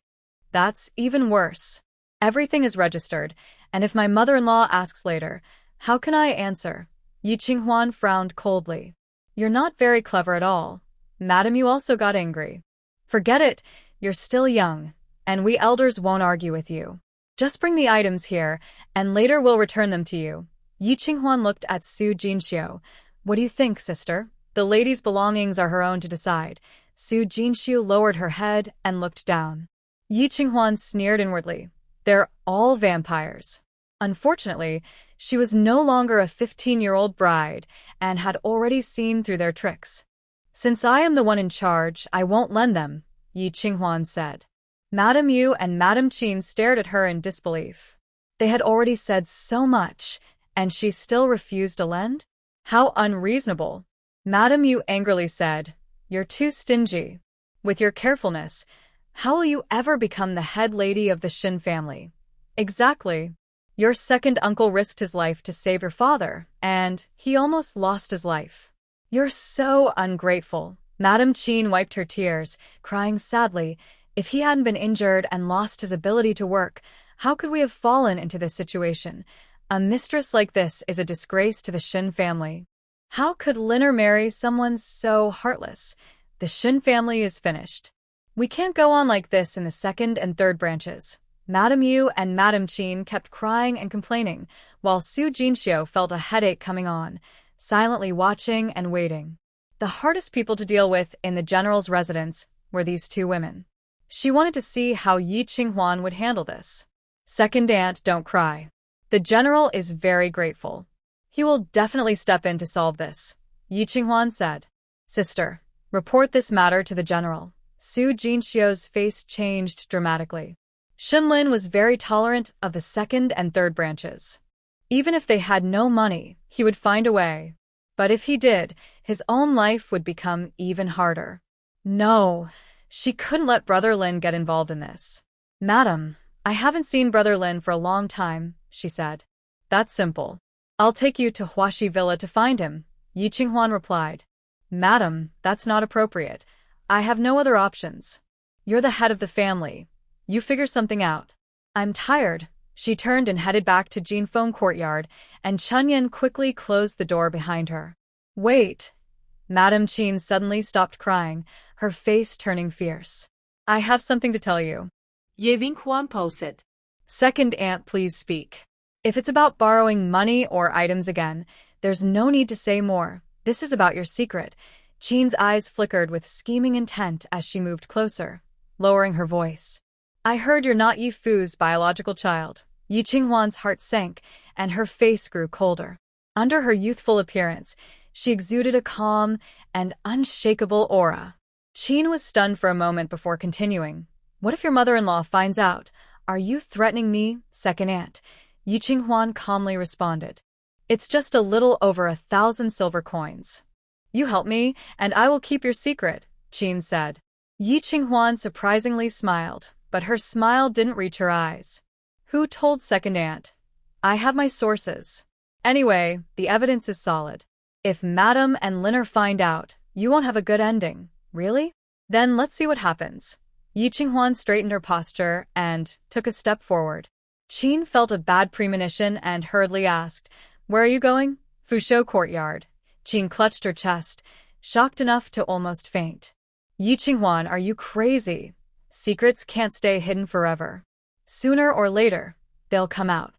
That's even worse. Everything is registered, and if my mother-in-law asks later, how can I answer? Yi Qinghuan frowned coldly. You're not very clever at all. Madam Yu also got angry. Forget it, you're still young, and we elders won't argue with you. Just bring the items here, and later we'll return them to you. Yi Qinghuan looked at Su Jinxiu. What do you think, sister? The lady's belongings are her own to decide. Su Jinxiu lowered her head and looked down. Yi Qinghuan sneered inwardly. They're all vampires. Unfortunately, she was no longer a 15-year-old bride and had already seen through their tricks. Since I am the one in charge, I won't lend them, Yi Qinghuan said. Madam Yu and Madam Qin stared at her in disbelief. They had already said so much, and she still refused to lend? How unreasonable. Madam Yu angrily said, You're too stingy. With your carefulness, how will you ever become the head lady of the Shin family? Exactly. Your second uncle risked his life to save your father, and he almost lost his life. You're so ungrateful. Madam Qin wiped her tears, crying sadly. If he hadn't been injured and lost his ability to work, how could we have fallen into this situation? A mistress like this is a disgrace to the Shin family. How could Liner marry someone so heartless? The Shin family is finished. We can't go on like this in the second and third branches. Madam Yu and Madam Qin kept crying and complaining, while Su Jinxiu felt a headache coming on, silently watching and waiting. The hardest people to deal with in the general's residence were these two women. She wanted to see how Yi Qinghuan would handle this. Second aunt, don't cry. The general is very grateful. He will definitely step in to solve this, Yi Qinghuan said. Sister, report this matter to the general. Su Jinxiu's face changed dramatically. Xunlin was very tolerant of the second and third branches. Even if they had no money, he would find a way. But if he did, his own life would become even harder. No, she couldn't let Brother Lin get involved in this. Madam, I haven't seen Brother Lin for a long time, she said. That's simple. I'll take you to Huaxi Villa to find him, Yi Qinghuan replied. Madam, that's not appropriate. I have no other options. You're the head of the family. You figure something out. I'm tired. She turned and headed back to Jinfeng courtyard, and Chunyan quickly closed the door behind her. Wait. Madame Qin suddenly stopped crying, her face turning fierce. I have something to tell you. Ye Vinghuan posed. Second aunt, please speak. If it's about borrowing money or items again, there's no need to say more. This is about your secret. Qin's eyes flickered with scheming intent as she moved closer, lowering her voice. I heard you're not Yi Fu's biological child. Yi Qinghuan's heart sank, and her face grew colder. Under her youthful appearance, she exuded a calm and unshakable aura. Qin was stunned for a moment before continuing. What if your mother-in-law finds out? Are you threatening me, second aunt? Yi Qinghuan calmly responded. It's just a little over 1,000 silver coins. You help me, and I will keep your secret, Qin said. Yi Qinghuan surprisingly smiled, but her smile didn't reach her eyes. Who told second aunt? I have my sources. Anyway, the evidence is solid. If Madame and Linner find out, you won't have a good ending. Really? Then let's see what happens. Yi Qinghuan straightened her posture and took a step forward. Qin felt a bad premonition and hurriedly asked, Where are you going? Fusho courtyard. Qin clutched her chest, shocked enough to almost faint. Yi Qinghuan, are you crazy? Secrets can't stay hidden forever. Sooner or later, they'll come out.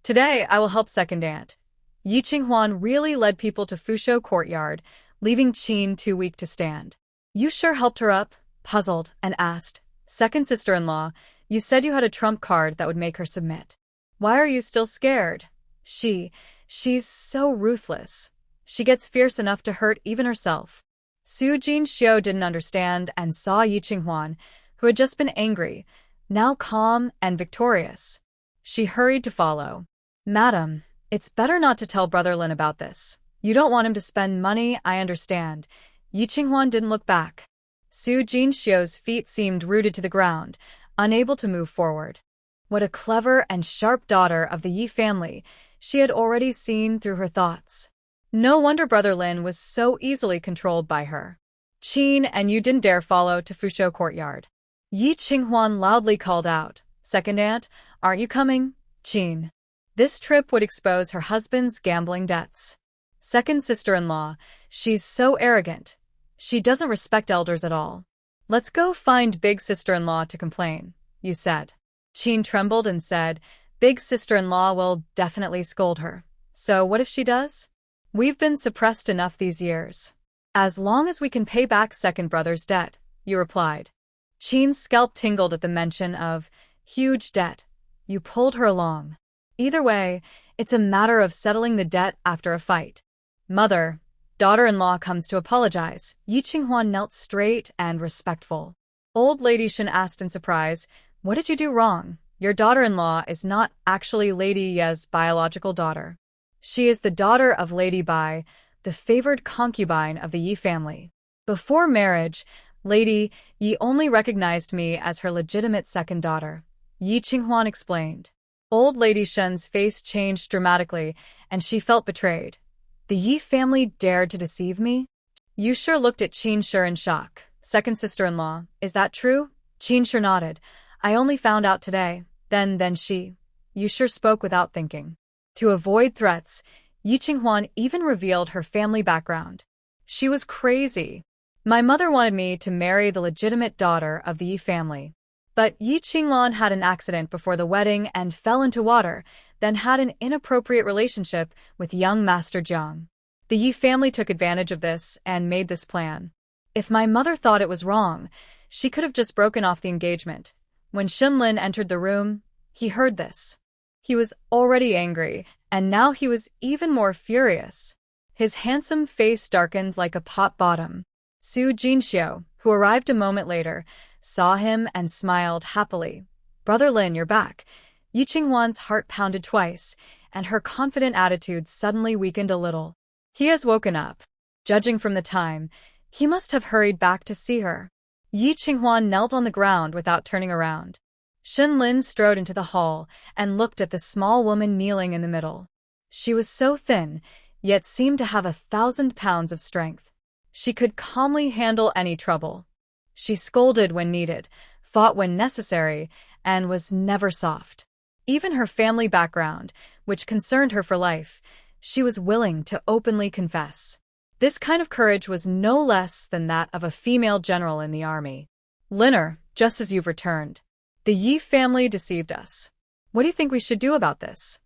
Today, I will help second aunt. Yi Qinghuan really led people to Fusho courtyard, leaving Qin too weak to stand. You sure helped her up, puzzled, and asked, Second sister-in-law, you said you had a trump card that would make her submit. Why are you still scared? She's so ruthless. She gets fierce enough to hurt even herself. Su Jinxiu didn't understand and saw Yi Qinghuan, who had just been angry, now calm and victorious. She hurried to follow. Madam, it's better not to tell Brother Lin about this. You don't want him to spend money, I understand. Yi Qinghuan didn't look back. Su Jinxiu's feet seemed rooted to the ground, unable to move forward. What a clever and sharp daughter of the Yi family, she had already seen through her thoughts. No wonder Brother Lin was so easily controlled by her. Qin, and you didn't dare follow to Fusho courtyard. Yi Qinghuan loudly called out, Second aunt, aren't you coming? Qin. This trip would expose her husband's gambling debts. Second sister-in-law, she's so arrogant. She doesn't respect elders at all. Let's go find big sister-in-law to complain, you said. Qin trembled and said, Big sister-in-law will definitely scold her. So what if she does? We've been suppressed enough these years. As long as we can pay back second brother's debt, you replied. Qin's scalp tingled at the mention of huge debt. You pulled her along. Either way, it's a matter of settling the debt after a fight. Mother, daughter-in-law comes to apologize. Yi Qinghuan knelt straight and respectful. Old Lady Shen asked in surprise, What did you do wrong? Your daughter-in-law is not actually Lady Ye's biological daughter. She is the daughter of Lady Bai, the favored concubine of the Yi family. Before marriage, Lady Yi only recognized me as her legitimate second daughter, Yi Qinghuan explained. Old Lady Shen's face changed dramatically, and she felt betrayed. The Yi family dared to deceive me? You sure looked at Qin Shi in shock. Second sister-in-law, is that true? Qin Shi nodded. I only found out today. Then she. You sure spoke without thinking. To avoid threats, Yi Qinghuan even revealed her family background. She was crazy. My mother wanted me to marry the legitimate daughter of the Yi family. But Yi Qinglan had an accident before the wedding and fell into water, then had an inappropriate relationship with young Master Jiang. The Yi family took advantage of this and made this plan. If my mother thought it was wrong, she could have just broken off the engagement. When Shinlin entered the room, he heard this. He was already angry, and now he was even more furious. His handsome face darkened like a pot bottom. Su Jinxiu, who arrived a moment later, saw him and smiled happily. "Brother Lin, you're back." Yi Qinghuan's heart pounded twice, and her confident attitude suddenly weakened a little. He has woken up. Judging from the time, he must have hurried back to see her. Yi Qinghuan knelt on the ground without turning around. Shinlin strode into the hall and looked at the small woman kneeling in the middle. She was so thin, yet seemed to have 1,000 pounds of strength. She could calmly handle any trouble. She scolded when needed, fought when necessary, and was never soft. Even her family background, which concerned her for life, she was willing to openly confess. This kind of courage was no less than that of a female general in the army. "Liner, just as you've returned. The Yi family deceived us. What do you think we should do about this?"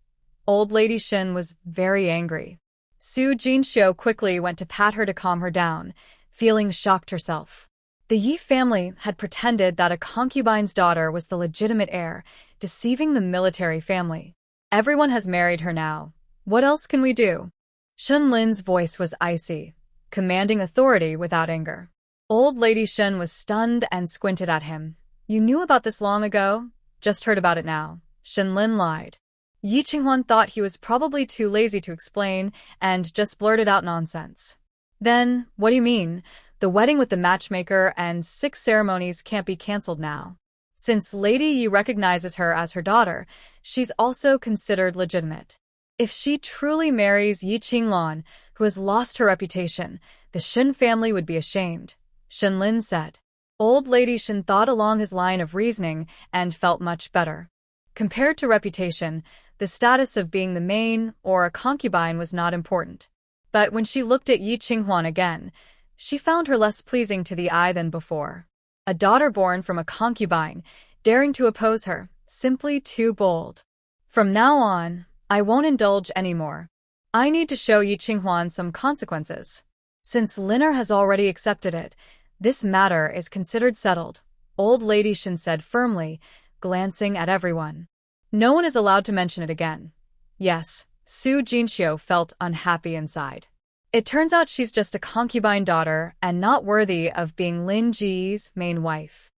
Old Lady Shin was very angry. Su Jinxiu quickly went to pat her to calm her down, feeling shocked herself. The Yi family had pretended that a concubine's daughter was the legitimate heir, deceiving the military family. "Everyone has married her now. What else can we do?" Shinlin's voice was icy, commanding authority without anger. Old Lady Shin was stunned and squinted at him. "You knew about this long ago? Just heard about it now." Shinlin lied. Yi Qinghuan thought he was probably too lazy to explain and just blurted out nonsense. "Then, what do you mean? The wedding with the matchmaker and 6 ceremonies can't be cancelled now. Since Lady Yi recognizes her as her daughter, she's also considered legitimate. If she truly marries Yi Qinglan, who has lost her reputation, the Shin family would be ashamed," Shinlin said. Old Lady Shin thought along his line of reasoning and felt much better. Compared to reputation, the status of being the main or a concubine was not important. But when she looked at Yi Qinghuan again, she found her less pleasing to the eye than before. A daughter born from a concubine, daring to oppose her, simply too bold. "From now on, I won't indulge anymore. I need to show Yi Qinghuan some consequences. Since Liner has already accepted it, this matter is considered settled," Old Lady Shin said firmly, glancing at everyone. "No one is allowed to mention it again." Yes, Su Jinxiu felt unhappy inside. It turns out she's just a concubine daughter and not worthy of being Lin Ji's main wife.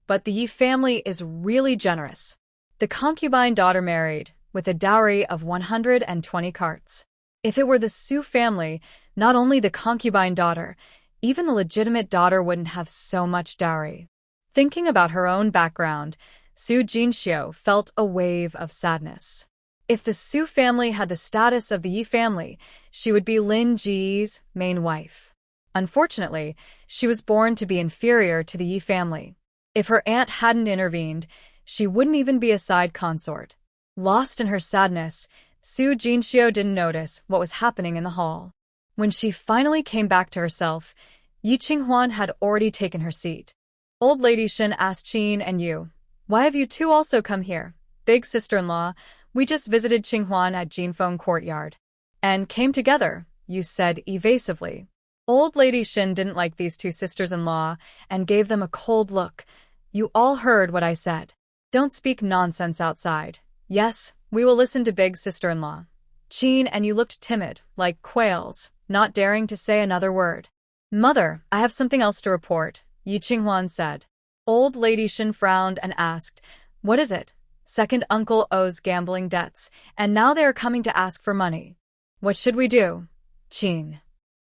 But the Yi family is really generous. The concubine daughter married, with a dowry of 120 carts. If it were the Su family, not only the concubine daughter, even the legitimate daughter wouldn't have so much dowry. Thinking about her own background, Su Jinxiu felt a wave of sadness. If the Su family had the status of the Yi family, she would be Lin Ji's main wife. Unfortunately, she was born to be inferior to the Yi family. If her aunt hadn't intervened, she wouldn't even be a side consort. Lost in her sadness, Su Jinxiu didn't notice what was happening in the hall. When she finally came back to herself, Yi Qinghuan had already taken her seat. Old Lady Shin asked Qin and Yu, "Why have you two also come here?" "Big sister-in-law, we just visited Qinghuan at Jinfeng Courtyard." "And came together," Yu said evasively. Old Lady Shin didn't like these two sisters-in-law and gave them a cold look. "You all heard what I said. Don't speak nonsense outside." "Yes, we will listen to big sister-in-law." Qin and Yu looked timid, like quails, not daring to say another word. "Mother, I have something else to report," Yi Qinghuan said. Old Lady Shin frowned and asked, "What is it?" "Second uncle owes gambling debts, and now they are coming to ask for money." "What should we do?" "Qin,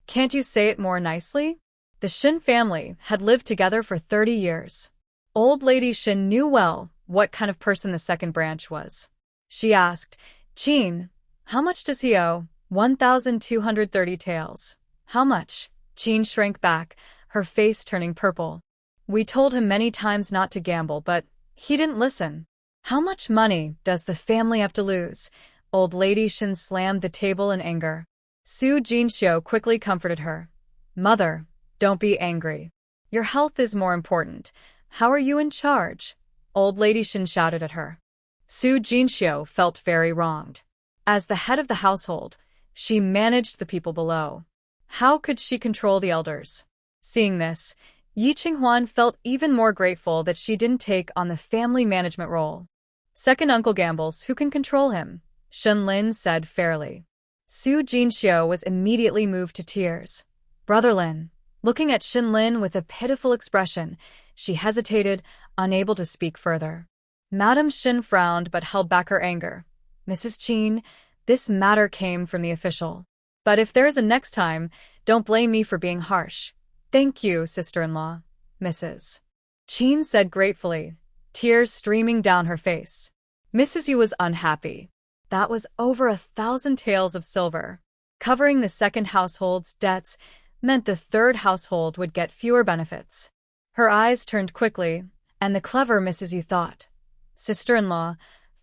can't you say it more nicely?" The Shin family had lived together for 30 years. Old Lady Shin knew well what kind of person the second branch was. She asked, "Qin, how much does he owe?" 1,230 taels. "How much?" Qin shrank back, her face turning purple. "We told him many times not to gamble, but he didn't listen." "How much money does the family have to lose?" Old Lady Shin slammed the table in anger. Su Jinxiu quickly comforted her. "Mother, don't be angry. Your health is more important. How are you in charge?" Old Lady Shin shouted at her. Su Jinxiu felt very wronged. As the head of the household, She managed the people below. How could she control the elders? Seeing this, Yi Qinghuan felt even more grateful that she didn't take on the family management role. Second uncle gambles, who can control him? Shen Lin said fairly. Su Jinxiu was immediately moved to tears. Brother Lin. Looking at Shen Lin with a pitiful expression, she hesitated, unable to speak further. Madame Shen frowned but held back her anger. Mrs. Qin, this matter came from the official. But if there is a next time, don't blame me for being harsh. Thank you, sister-in-law, Mrs. Qin said gratefully, tears streaming down her face. Mrs. Yu was unhappy. That was over 1,000 taels of silver. Covering the second household's debts meant the third household would get fewer benefits. Her eyes turned quickly, and the clever Mrs. Yu thought, sister-in-law,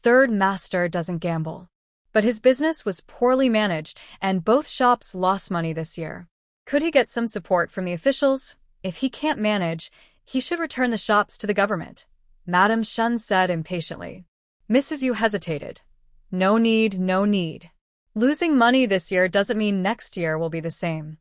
third master doesn't gamble. But his business was poorly managed, and both shops lost money this year. Could he get some support from the officials? If he can't manage, he should return the shops to the government, Madame Shen said impatiently. Mrs. Yu hesitated. No need, no need. Losing money this year doesn't mean next year will be the same.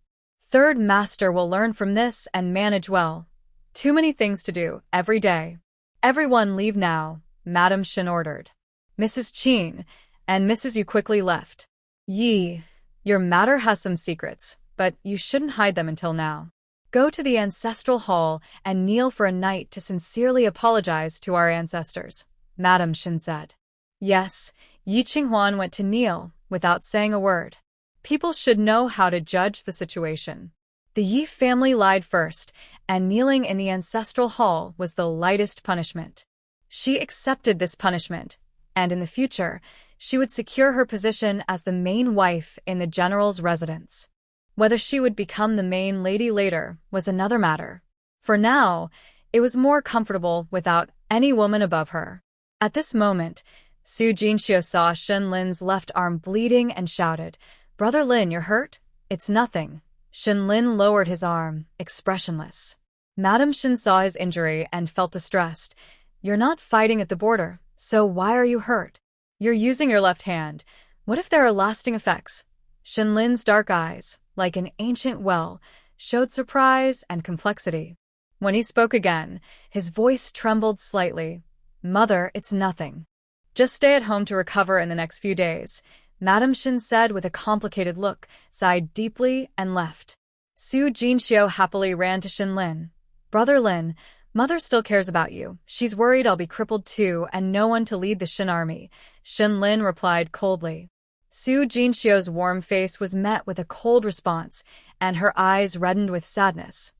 Third master will learn from this and manage well. Too many things to do, every day. Everyone leave now, Madame Shen ordered. Mrs. Qin and Mrs. Yu quickly left. Yi, your matter has some secrets, but you shouldn't hide them until now. Go to the ancestral hall and kneel for a night to sincerely apologize to our ancestors, Madame Shen said. Yes, Yi Qinghuan went to kneel, without saying a word. People should know how to judge the situation. The Yi family lied first, and kneeling in the ancestral hall was the lightest punishment. She accepted this punishment, and in the future, she would secure her position as the main wife in the general's residence. Whether she would become the main lady later was another matter. For now, it was more comfortable without any woman above her. At this moment, Su Jinxiu saw Shen Lin's left arm bleeding and shouted, Brother Lin, you're hurt? It's nothing. Shen Lin lowered his arm, expressionless. Madame Shen saw his injury and felt distressed. You're not fighting at the border, so why are you hurt? You're using your left hand. What if there are lasting effects? Shen Lin's dark eyes, like an ancient well, showed surprise and complexity. When he spoke again, his voice trembled slightly. Mother, it's nothing. Just stay at home to recover in the next few days, Madame Shen said with a complicated look, sighed deeply, and left. Su Jinxiu happily ran to Shen Lin. Brother Lin, Mother still cares about you. She's worried I'll be crippled too and no one to lead the Shen army, Shen Lin replied coldly. Su Jinxiu's warm face was met with a cold response, and her eyes reddened with sadness.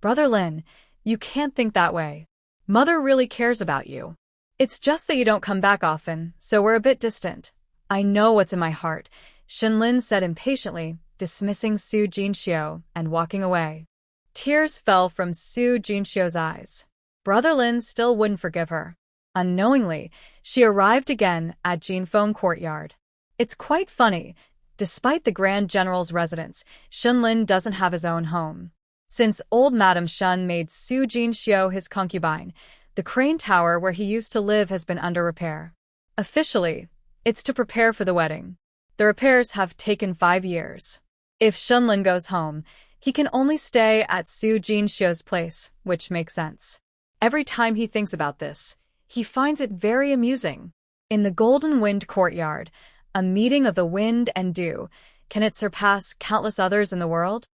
Brother Lin, you can't think that way. Mother really cares about you. It's just that you don't come back often, so we're a bit distant. I know what's in my heart, Shen Lin said impatiently, dismissing Su Jinxiu and walking away. Tears fell from Su Jinxiu's eyes. Brother Lin still wouldn't forgive her. Unknowingly, she arrived again at Jinfeng Courtyard. It's quite funny. Despite the Grand General's residence, Shen Lin doesn't have his own home. Since old Madame Shen made Su Jinxiu his concubine, the crane tower where he used to live has been under repair. Officially, it's to prepare for the wedding. The repairs have taken 5 years. If Shen Lin goes home, he can only stay at Su Jinxiu's place, which makes sense. Every time he thinks about this, he finds it very amusing. In the Golden Wind Courtyard, a meeting of the wind and dew, can it surpass countless others in the world?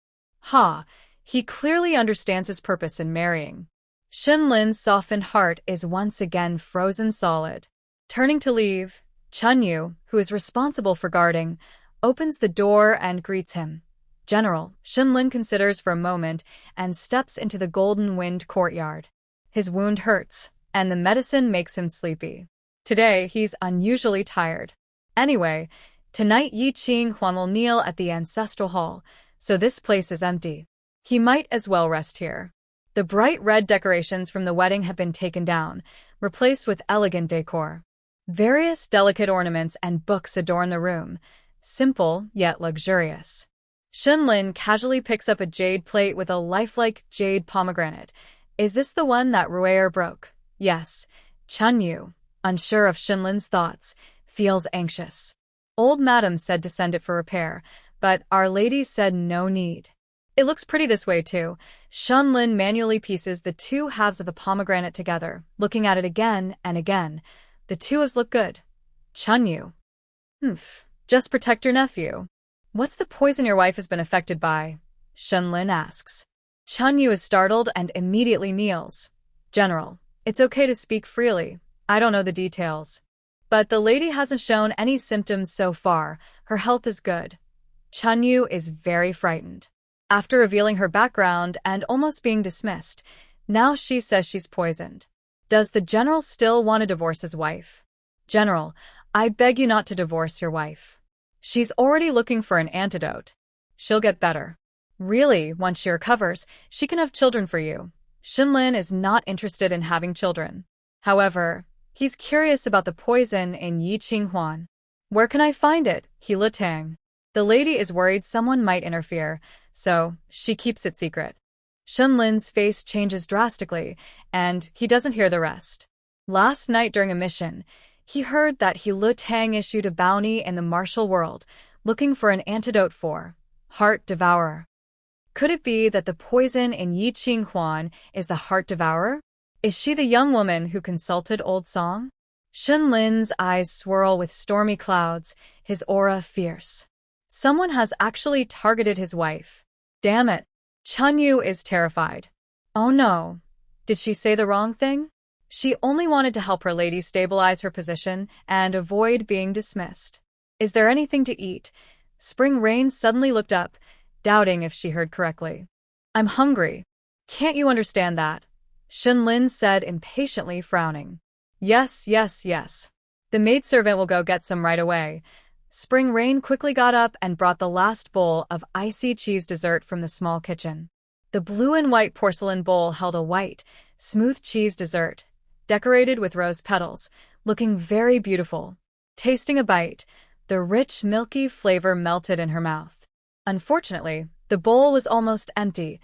He clearly understands his purpose in marrying. Shen Lin's softened heart is once again frozen solid. Turning to leave, Chun Yu, who is responsible for guarding, opens the door and greets him. General, Shen Lin considers for a moment and steps into the Golden Wind Courtyard. His wound hurts, and the medicine makes him sleepy. Today, he's unusually tired. Anyway, tonight Yi Qinghuan will kneel at the ancestral hall, so this place is empty. He might as well rest here. The bright red decorations from the wedding have been taken down, replaced with elegant decor. Various delicate ornaments and books adorn the room, simple yet luxurious. Shen Lin casually picks up a jade plate with a lifelike jade pomegranate. Is this the one that Ruer broke? Yes. Chun Yu, unsure of Shen Lin's thoughts, feels anxious. Old Madam said to send it for repair, but Our Lady said no need. It looks pretty this way too. Shunlin manually pieces the two halves of the pomegranate together, looking at it again and again. The two halves look good. Chunyu. Just protect your nephew. What's the poison your wife has been affected by? Shunlin asks. Chunyu is startled and immediately kneels. General, it's okay to speak freely. I don't know the details. But the lady hasn't shown any symptoms so far. Her health is good. Chunyu is very frightened. After revealing her background and almost being dismissed, now she says she's poisoned. Does the general still want to divorce his wife? General, I beg you not to divorce your wife. She's already looking for an antidote. She'll get better. Really, once she recovers, she can have children for you. Shinlin is not interested in having children. However, he's curious about the poison in Yi Qinghuan. Where can I find it? He Tang. The lady is worried someone might interfere, so she keeps it secret. Shunlin's face changes drastically, and he doesn't hear the rest. Last night during a mission, he heard that He Tang issued a bounty in the martial world, looking for an antidote for Heart Devourer. Could it be that the poison in Yi Qinghuan is the Heart Devourer? Is she the young woman who consulted Old Song? Shunlin's eyes swirl with stormy clouds, his aura fierce. Someone has actually targeted his wife. Damn it. Chunyu is terrified. Oh no. Did she say the wrong thing? She only wanted to help her lady stabilize her position and avoid being dismissed. Is there anything to eat? Spring Rain suddenly looked up, doubting if she heard correctly. I'm hungry. Can't you understand that? Shunlin said impatiently, frowning. Yes. The maidservant will go get some right away. Spring Rain quickly got up and brought the last bowl of icy cheese dessert from the small kitchen. The blue and white porcelain bowl held a white, smooth cheese dessert, decorated with rose petals, looking very beautiful. Tasting a bite, the rich, milky flavor melted in her mouth. Unfortunately, the bowl was almost empty,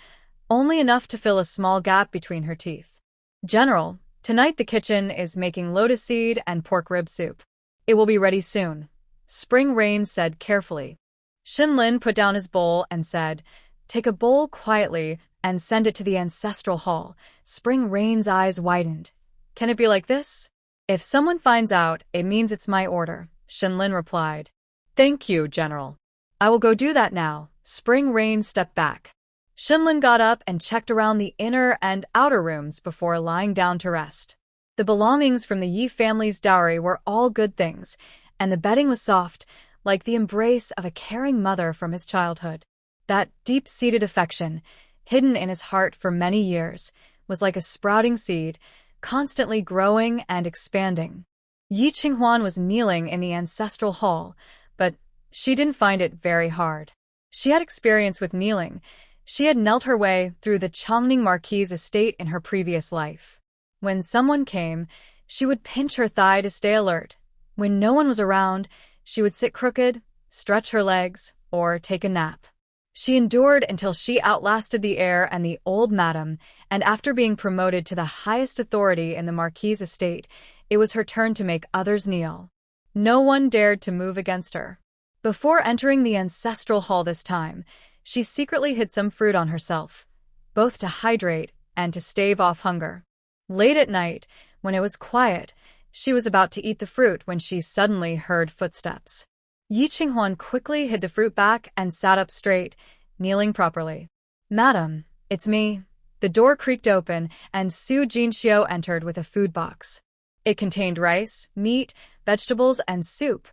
only enough to fill a small gap between her teeth. General, tonight the kitchen is making lotus seed and pork rib soup. It will be ready soon. Spring Rain said carefully. Shinlin put down his bowl and said, Take a bowl quietly and send it to the ancestral hall. Spring Rain's eyes widened. Can it be like this? If someone finds out, it means it's my order, Shinlin replied. Thank you, General. I will go do that now. Spring Rain stepped back. Shinlin got up and checked around the inner and outer rooms before lying down to rest. The belongings from the Yi family's dowry were all good things, and the bedding was soft, like the embrace of a caring mother from his childhood. That deep-seated affection, hidden in his heart for many years, was like a sprouting seed, constantly growing and expanding. Yi Qinghuan was kneeling in the ancestral hall, but she didn't find it very hard. She had experience with kneeling. She had knelt her way through the Chongning Marquis estate in her previous life. When someone came, she would pinch her thigh to stay alert. When no one was around, she would sit crooked, stretch her legs, or take a nap. She endured until she outlasted the heir and the old madam, and after being promoted to the highest authority in the Marquis' estate, it was her turn to make others kneel. No one dared to move against her. Before entering the ancestral hall this time, she secretly hid some fruit on herself, both to hydrate and to stave off hunger. Late at night, when it was quiet, she was about to eat the fruit when she suddenly heard footsteps. Yi Qinghuan quickly hid the fruit back and sat up straight, kneeling properly. Madam, it's me. The door creaked open, and Su Jinxiu entered with a food box. It contained rice, meat, vegetables, and soup,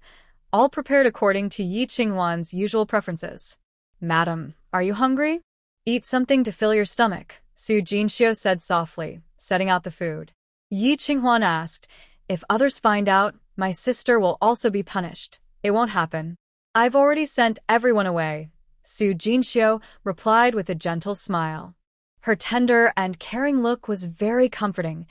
all prepared according to Yi Qinghuan's usual preferences. Madam, are you hungry? Eat something to fill your stomach, Su Jinxiu said softly, setting out the food. Yi Qinghuan asked, If others find out, my sister will also be punished. It won't happen. I've already sent everyone away, Su Jinxiu replied with a gentle smile. Her tender and caring look was very comforting,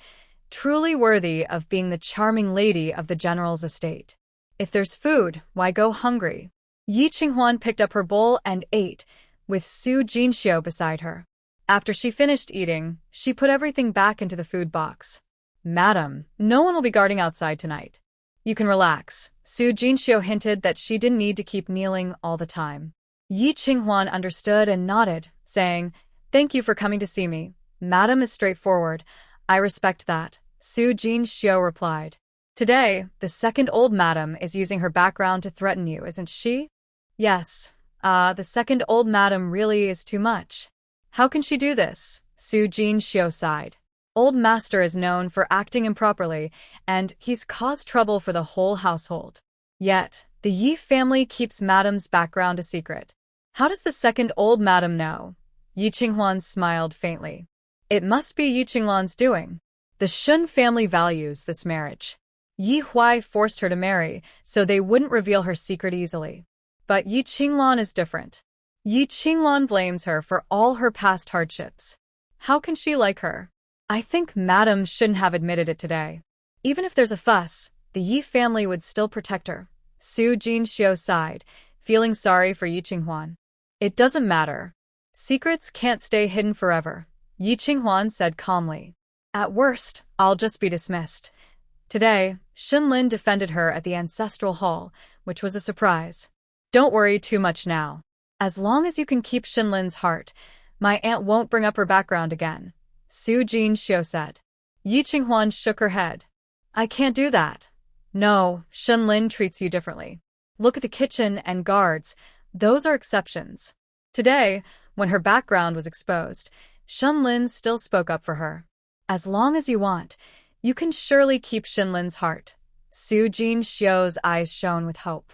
truly worthy of being the charming lady of the general's estate. If there's food, why go hungry? Yi Qinghuan picked up her bowl and ate, with Su Jinxiu beside her. After she finished eating, she put everything back into the food box. Madam, no one will be guarding outside tonight. You can relax. Su Jinxiu hinted that she didn't need to keep kneeling all the time. Yi Qinghuan understood and nodded, saying, "Thank you for coming to see me. Madam is straightforward. I respect that," Su Jinxiu replied. "Today, the second old madam is using her background to threaten you, isn't she?" "Yes. The second old madam really is too much." "How can she do this?" Su Jinxiu sighed. "Old master is known for acting improperly, and he's caused trouble for the whole household. Yet, the Yi family keeps madam's background a secret. How does the second old madam know?" Yi Qinghuan smiled faintly. "It must be Yi Qinglan's doing. The Shun family values this marriage. Yi Huai forced her to marry, so they wouldn't reveal her secret easily. But Yi Qinglan is different. Yi Qinglan blames her for all her past hardships. How can she like her? I think madam shouldn't have admitted it today. Even if there's a fuss, the Yi family would still protect her." Su Jinxiu sighed, feeling sorry for Yi Qinghuan. "It doesn't matter. Secrets can't stay hidden forever," Yi Qinghuan said calmly. "At worst, I'll just be dismissed." Today, Xinlin defended her at the ancestral hall, which was a surprise. "Don't worry too much now. As long as you can keep Xinlin's heart, my aunt won't bring up her background again," Su Jinxiu said. Yi Qinghuan shook her head. "I can't do that. No, Xinlin treats you differently. Look at the kitchen and guards. Those are exceptions." Today, when her background was exposed, Xinlin still spoke up for her. "As long as you want, you can surely keep Xinlin's heart." Su Jinxiu's eyes shone with hope.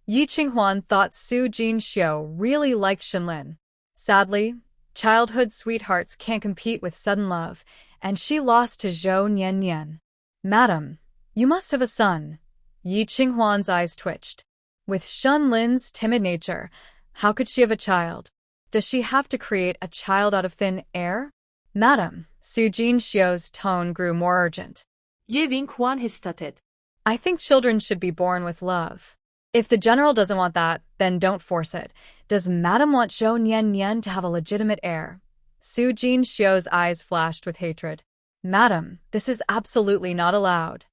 Yi Qinghuan thought Su Jinxiu really liked Xinlin. Sadly, childhood sweethearts can't compete with sudden love, and she lost to Zhou Nian. "Madam, you must have a son." Yi Qinghuan's eyes twitched. With Xinlin's timid nature, how could she have a child? Does she have to create a child out of thin air? "Madam," Su Jinxiu's tone grew more urgent. Ye Winghuan hesitated. "I think children should be born with love. If the general doesn't want that, then don't force it. Does madam want Zhou Nian to have a legitimate heir?" Su Jinxiu's eyes flashed with hatred. "Madam, this is absolutely not allowed.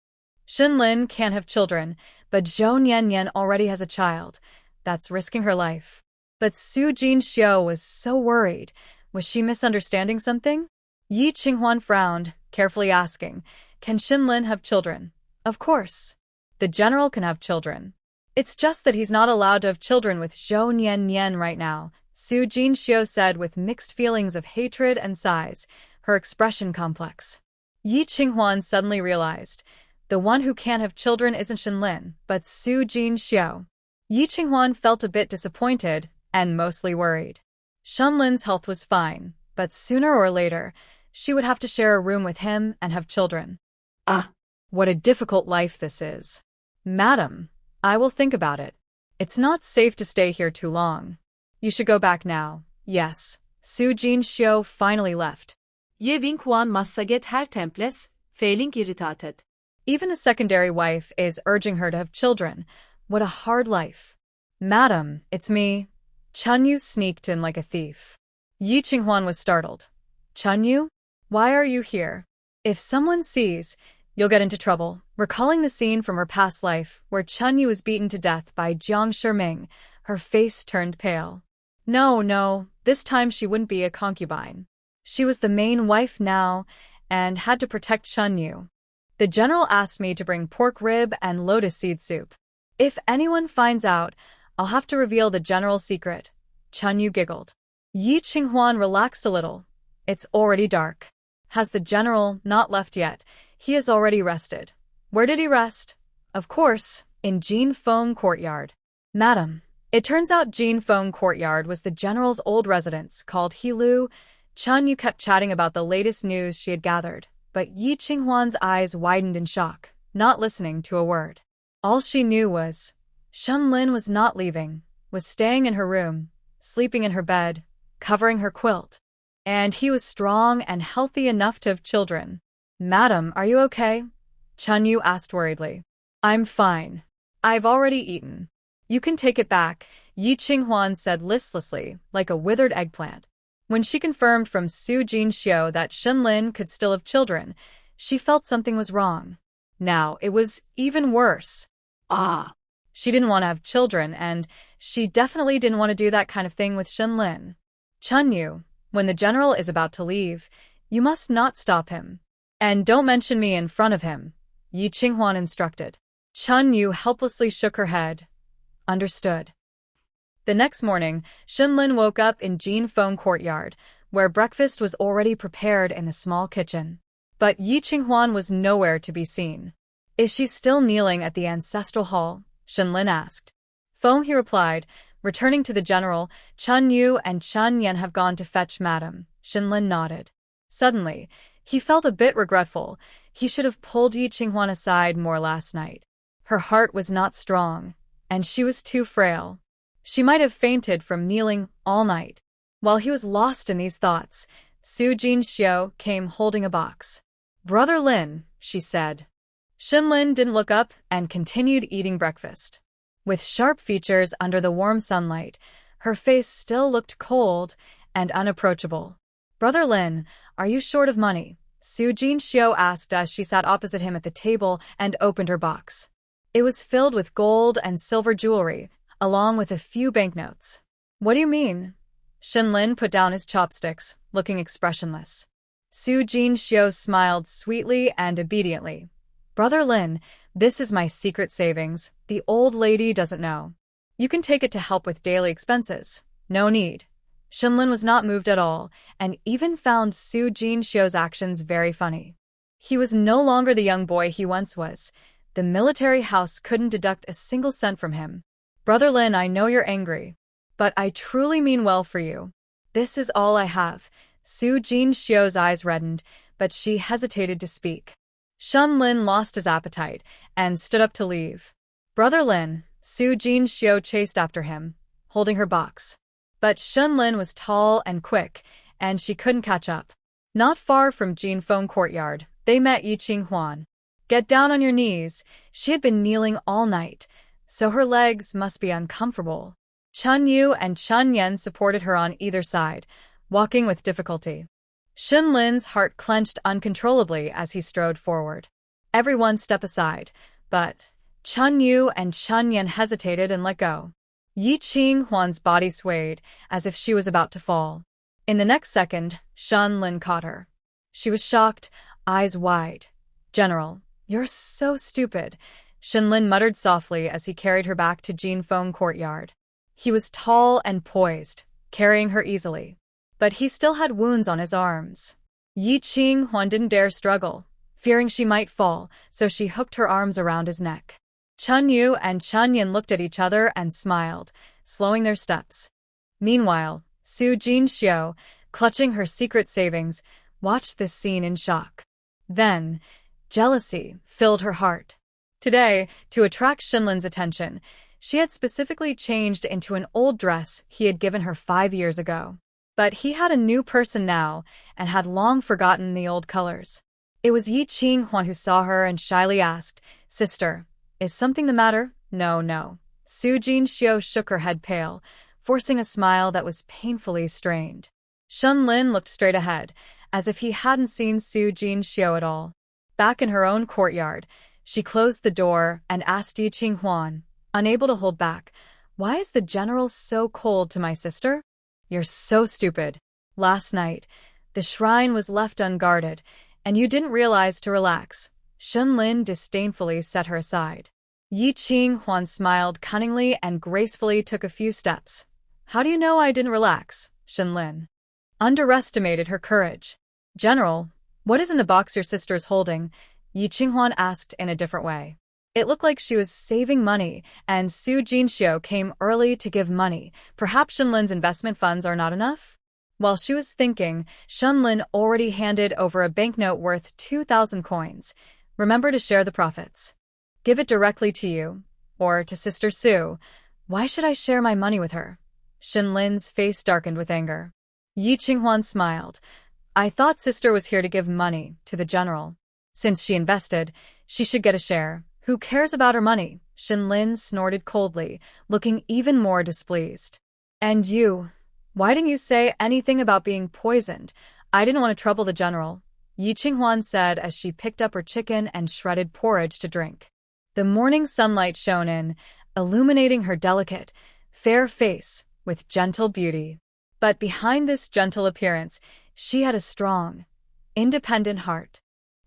Xinlin can't have children, but Zhou Nian already has a child. That's risking her life." But Su Jinxiu was so worried. Was she misunderstanding something? Yi Qinghuan frowned, carefully asking, "Can Xinlin have children?" "Of course. The general can have children. It's just that he's not allowed to have children with Zhou Nian right now," Su Jinxiu said with mixed feelings of hatred and sighs, her expression complex. Yi Qinghuan suddenly realized, the one who can't have children isn't Xinlin, but Su Jinxiu. Yi Qinghuan felt a bit disappointed and mostly worried. Xinlin's health was fine, but sooner or later, she would have to share a room with him and have children. What a difficult life this is. "Madam, I will think about it. It's not safe to stay here too long. You should go back now." "Yes." Su Jinxiu finally left. Ye Winghuan massaget her temples, failing irritated. Even the secondary wife is urging her to have children. What a hard life. "Madam, it's me." Chunyu sneaked in like a thief. Yi Qinghuan was startled. "Chunyu? Why are you here? If someone sees, you'll get into trouble." Recalling the scene from her past life where Chunyu was beaten to death by Jiang Shiming, her face turned pale. No, this time she wouldn't be a concubine. She was the main wife now and had to protect Chunyu. "The general asked me to bring pork rib and lotus seed soup. If anyone finds out, I'll have to reveal the general's secret." Chunyu giggled. Yi Qinghuan relaxed a little. It's already dark. Has the general not left yet? He has already rested. Where did he rest? Of course, in Jinfeng Courtyard. "Madam, it turns out Jinfeng Courtyard was the general's old residence called Hilu." Chunyu kept chatting about the latest news she had gathered, but Yi Qinghuan's eyes widened in shock, not listening to a word. All she knew was, Xinlin was not leaving, was staying in her room, sleeping in her bed, covering her quilt. And he was strong and healthy enough to have children. "Madam, are you okay?" Chunyu asked worriedly. "I'm fine. I've already eaten. You can take it back," Yi Qinghuan said listlessly, like a withered eggplant. When she confirmed from Su Jinxiu that Xinlin could still have children, she felt something was wrong. Now it was even worse. She didn't want to have children, and she definitely didn't want to do that kind of thing with Shenlin. Chunyu, when the general is about to leave, you must not stop him. And don't mention me in front of him, Yi Qinghuan instructed. Chunyu helplessly shook her head. Understood. The next morning, Shenlin woke up in Jinfeng courtyard, where breakfast was already prepared in the small kitchen. But Yi Qinghuan was nowhere to be seen. Is she still kneeling at the ancestral hall? Shenlin asked. Foam, he replied, returning to the general. Chun Yu and Chun Yan have gone to fetch madam. Shenlin nodded. Suddenly, he felt a bit regretful. He should have pulled Yi Qinghuan aside more last night. Her heart was not strong, and she was too frail. She might have fainted from kneeling all night. While he was lost in these thoughts, Su Jinxiu came holding a box. Brother Lin, she said. Shenlin didn't look up and continued eating breakfast. With sharp features under the warm sunlight, her face still looked cold and unapproachable. Brother Lin, are you short of money? Su Jinxiu asked as she sat opposite him at the table and opened her box. It was filled with gold and silver jewelry, along with a few banknotes. What do you mean? Shenlin put down his chopsticks, looking expressionless. Su Jinxiu smiled sweetly and obediently. Brother Lin, this is my secret savings. The old lady doesn't know. You can take it to help with daily expenses. No need. Shenlin was not moved at all, and even found Su Jinxiu's actions very funny. He was no longer the young boy he once was. The military house couldn't deduct a single cent from him. Brother Lin, I know you're angry, but I truly mean well for you. This is all I have. Su Jinxiu's eyes reddened, but she hesitated to speak. Shenlin lost his appetite and stood up to leave. Brother Lin, Su Jinxiu chased after him, holding her box. But Shenlin was tall and quick, and she couldn't catch up. Not far from Jinfeng courtyard, they met Yi Qinghuan. Get down on your knees. She had been kneeling all night, so her legs must be uncomfortable. Chun Yu and Chun Yan supported her on either side, walking with difficulty. Shenlin's heart clenched uncontrollably as he strode forward. Everyone step aside, but Chun Yu and Chun Yan hesitated and let go. Yi Qinghuan's body swayed as if she was about to fall. In the next second, Shenlin caught her. She was shocked, eyes wide. General, you're so stupid, Shenlin muttered softly as he carried her back to Jinfeng courtyard. He was tall and poised, carrying her easily. But he still had wounds on his arms. Yi Qinghuan didn't dare struggle, fearing she might fall, so she hooked her arms around his neck. Chun Yu and Chun Yan looked at each other and smiled, slowing their steps. Meanwhile, Su Jinxiu, clutching her secret savings, watched this scene in shock. Then, jealousy filled her heart. Today, to attract Shenlin's attention, she had specifically changed into an old dress he had given her 5 years ago. But he had a new person now and had long forgotten the old colors. It was Yi Qinghuan who saw her and shyly asked, Sister, is something the matter? No. Su Jinxiu shook her head pale, forcing a smile that was painfully strained. Shenlin looked straight ahead, as if he hadn't seen Su Jinxiu at all. Back in her own courtyard, she closed the door and asked Yi Qinghuan, unable to hold back, Why is the general so cold to my sister? You're so stupid. Last night, the shrine was left unguarded, and you didn't realize to relax. Shenlin disdainfully set her aside. Yi Qinghuan smiled cunningly and gracefully took a few steps. How do you know I didn't relax? Shenlin underestimated her courage. General, what is in the box your sister's holding? Yi Qinghuan asked in a different way. It looked like she was saving money, and Su Jinxiu came early to give money. Perhaps Shenlin's investment funds are not enough? While she was thinking, Shenlin already handed over a banknote worth 2,000 coins. Remember to share the profits. Give it directly to you, or to Sister Su. Why should I share my money with her? Shenlin's face darkened with anger. Yi Qinghuan smiled. I thought Sister was here to give money to the general. Since she invested, she should get a share. Who cares about her money? Shenlin snorted coldly, looking even more displeased. And you? Why didn't you say anything about being poisoned? I didn't want to trouble the general, Yi Qinghuan said as she picked up her chicken and shredded porridge to drink. The morning sunlight shone in, illuminating her delicate, fair face with gentle beauty. But behind this gentle appearance, she had a strong, independent heart.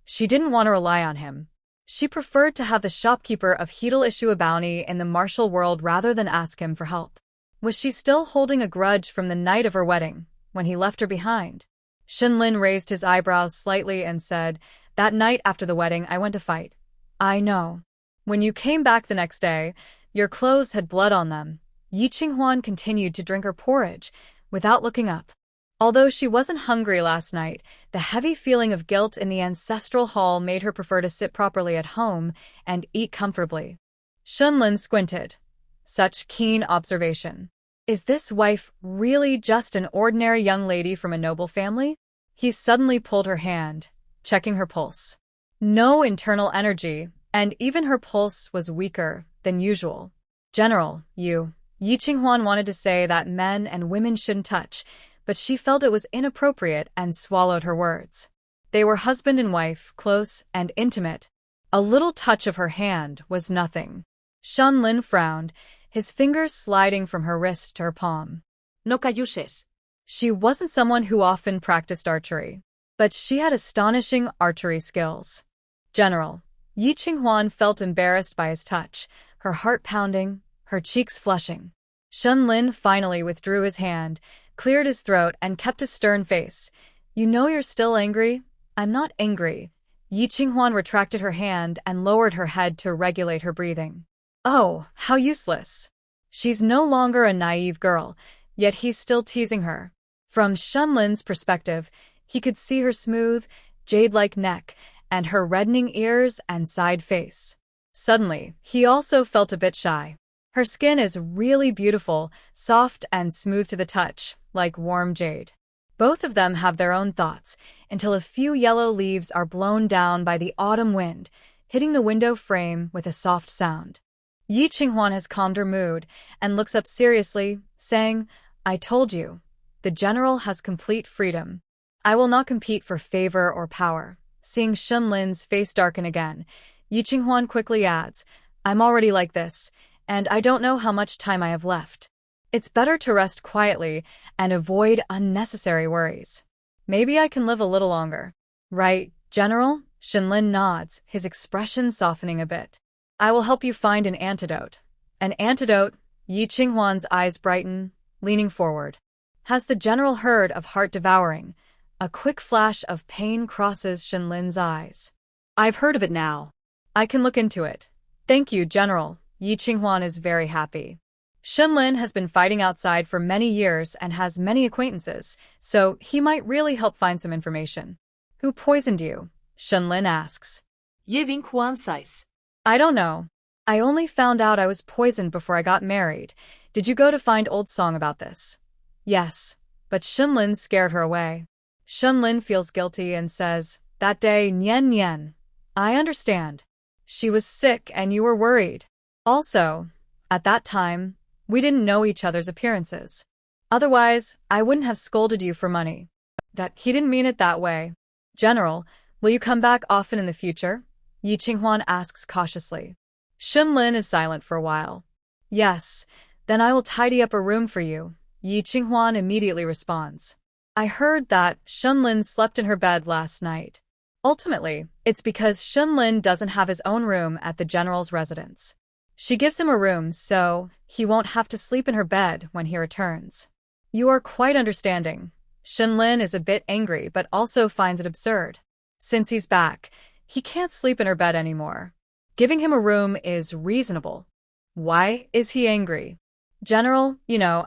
She didn't want to rely on him. She preferred to have the shopkeeper of Heedle issue a bounty in the martial world rather than ask him for help. Was she still holding a grudge from the night of her wedding, when he left her behind? Shenlin raised his eyebrows slightly and said, "That night after the wedding, I went to fight. I know. When you came back the next day, your clothes had blood on them." Yi Qinghuan continued to drink her porridge, without looking up. Although she wasn't hungry last night, the heavy feeling of guilt in the ancestral hall made her prefer to sit properly at home and eat comfortably. Shenlin squinted. Such keen observation. Is this wife really just an ordinary young lady from a noble family? He suddenly pulled her hand, checking her pulse. No internal energy, and even her pulse was weaker than usual. "General, Yi Qinghuan wanted to say that men and women shouldn't touch, but she felt it was inappropriate and swallowed her words. They were husband and wife, close and intimate. A little touch of her hand was nothing. Shenlin frowned, his fingers sliding from her wrist to her palm. No cayuses. She wasn't someone who often practiced archery, but she had astonishing archery skills. "General." Yi Qinghuan felt embarrassed by his touch, her heart pounding, her cheeks flushing. Shenlin finally withdrew his hand, cleared his throat, and kept a stern face. "You know you're still angry?" "I'm not angry." Yi Qinghuan retracted her hand and lowered her head to regulate her breathing. Oh, how useless. She's no longer a naive girl, yet he's still teasing her. From Shenlin's perspective, he could see her smooth, jade-like neck and her reddening ears and side face. Suddenly, he also felt a bit shy. Her skin is really beautiful, soft and smooth to the touch, like warm jade. Both of them have their own thoughts, until a few yellow leaves are blown down by the autumn wind, hitting the window frame with a soft sound. Yi Qinghuan has calmed her mood and looks up seriously, saying, "I told you. The general has complete freedom. I will not compete for favor or power." Seeing Shenlin's face darken again, Yi Qinghuan quickly adds, "I'm already like this, and I don't know how much time I have left. It's better to rest quietly and avoid unnecessary worries. Maybe I can live a little longer." "Right, General?" Shenlin nods, his expression softening a bit. "I will help you find an antidote." "An antidote?" Yi Qinghuan's eyes brighten, leaning forward. Has the general heard of heart devouring? A quick flash of pain crosses Shenlin's eyes. "I've heard of it now. I can look into it." "Thank you, General." Yi Qinghuan is very happy. Shenlin has been fighting outside for many years and has many acquaintances, so he might really help find some information. "Who poisoned you?" Shenlin asks. Ye Qinghuan says. "I don't know. I only found out I was poisoned before I got married. Did you go to find old song about this?" "Yes." But Shenlin scared her away. Shenlin feels guilty and says, "That day, Nian Nian. I understand. She was sick and you were worried. Also, at that time, we didn't know each other's appearances. Otherwise, I wouldn't have scolded you for money." That he didn't mean it that way. "General, will you come back often in the future?" Yi Qinghuan asks cautiously. Shenlin is silent for a while. "Yes, then I will tidy up a room for you," Yi Qinghuan immediately responds. "I heard that Shenlin slept in her bed last night. Ultimately, it's because Shenlin doesn't have his own room at the general's residence. She gives him a room so he won't have to sleep in her bed when he returns." "You are quite understanding." Shenlin is a bit angry but also finds it absurd. Since he's back, he can't sleep in her bed anymore. Giving him a room is reasonable. Why is he angry? "General,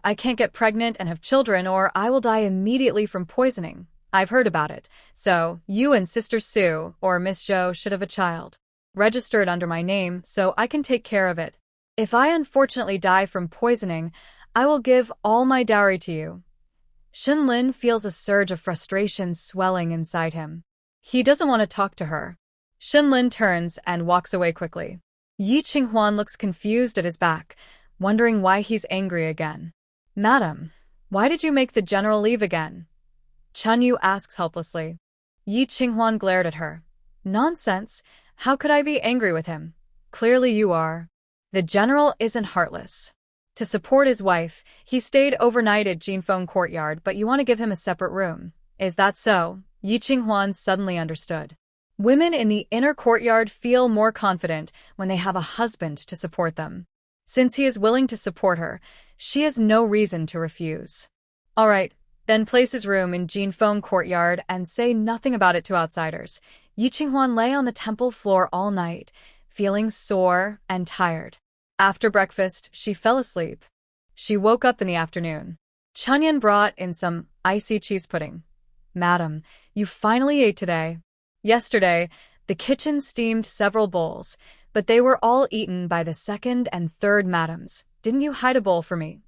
I can't get pregnant and have children or I will die immediately from poisoning. I've heard about it. So, you and Sister Sue or Miss Zhou should have a child. Registered under my name so I can take care of it. If I unfortunately die from poisoning, I will give all my dowry to you." Shenlin feels a surge of frustration swelling inside him. He doesn't want to talk to her. Shenlin turns and walks away quickly. Yi Qinghuan looks confused at his back, wondering why he's angry again. "Madam, why did you make the general leave again?" Chen Yu asks helplessly. Yi Qinghuan glared at her. "Nonsense. How could I be angry with him? Clearly you are." The general isn't heartless. To support his wife, he stayed overnight at Jinfeng Courtyard, but you want to give him a separate room. Is that so? Yi Qinghuan suddenly understood. Women in the inner courtyard feel more confident when they have a husband to support them. Since he is willing to support her, she has no reason to refuse. All right, then place his room in Jinfeng Courtyard and say nothing about it to outsiders. Yi Qinghuan lay on the temple floor all night, feeling sore and tired. After breakfast, she fell asleep. She woke up in the afternoon. Chunyan brought in some icy cheese pudding. Madam, you finally ate today. Yesterday, the kitchen steamed several bowls, but they were all eaten by the second and third madams. Didn't you hide a bowl for me?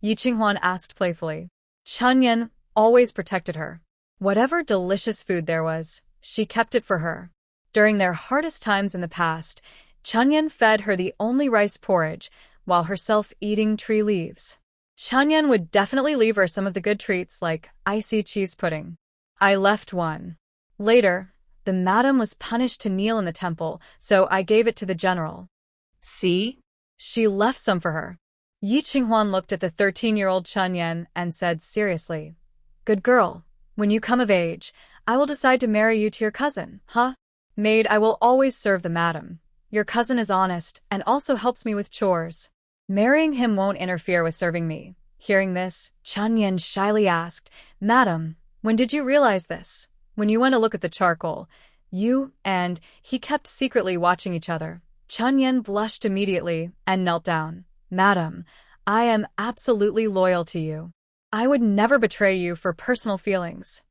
Yi Qinghuan asked playfully. Chunyan always protected her. Whatever delicious food there was, she kept it for her. During their hardest times in the past, Chunyan fed her the only rice porridge, while herself eating tree leaves. Chunyan would definitely leave her some of the good treats like icy cheese pudding. I left one. Later, the madam was punished to kneel in the temple, so I gave it to the general. See? She left some for her. Yi Qinghuan looked at the 13-year-old Chunyan and said seriously, Good girl, when you come of age, I will decide to marry you to your cousin, huh? Maid, I will always serve the madam. Your cousin is honest and also helps me with chores. Marrying him won't interfere with serving me. Hearing this, Chunyan shyly asked, Madam, when did you realize this? When you went to look at the charcoal. You and he kept secretly watching each other. Chunyan blushed immediately and knelt down. Madam, I am absolutely loyal to you. I would never betray you for personal feelings.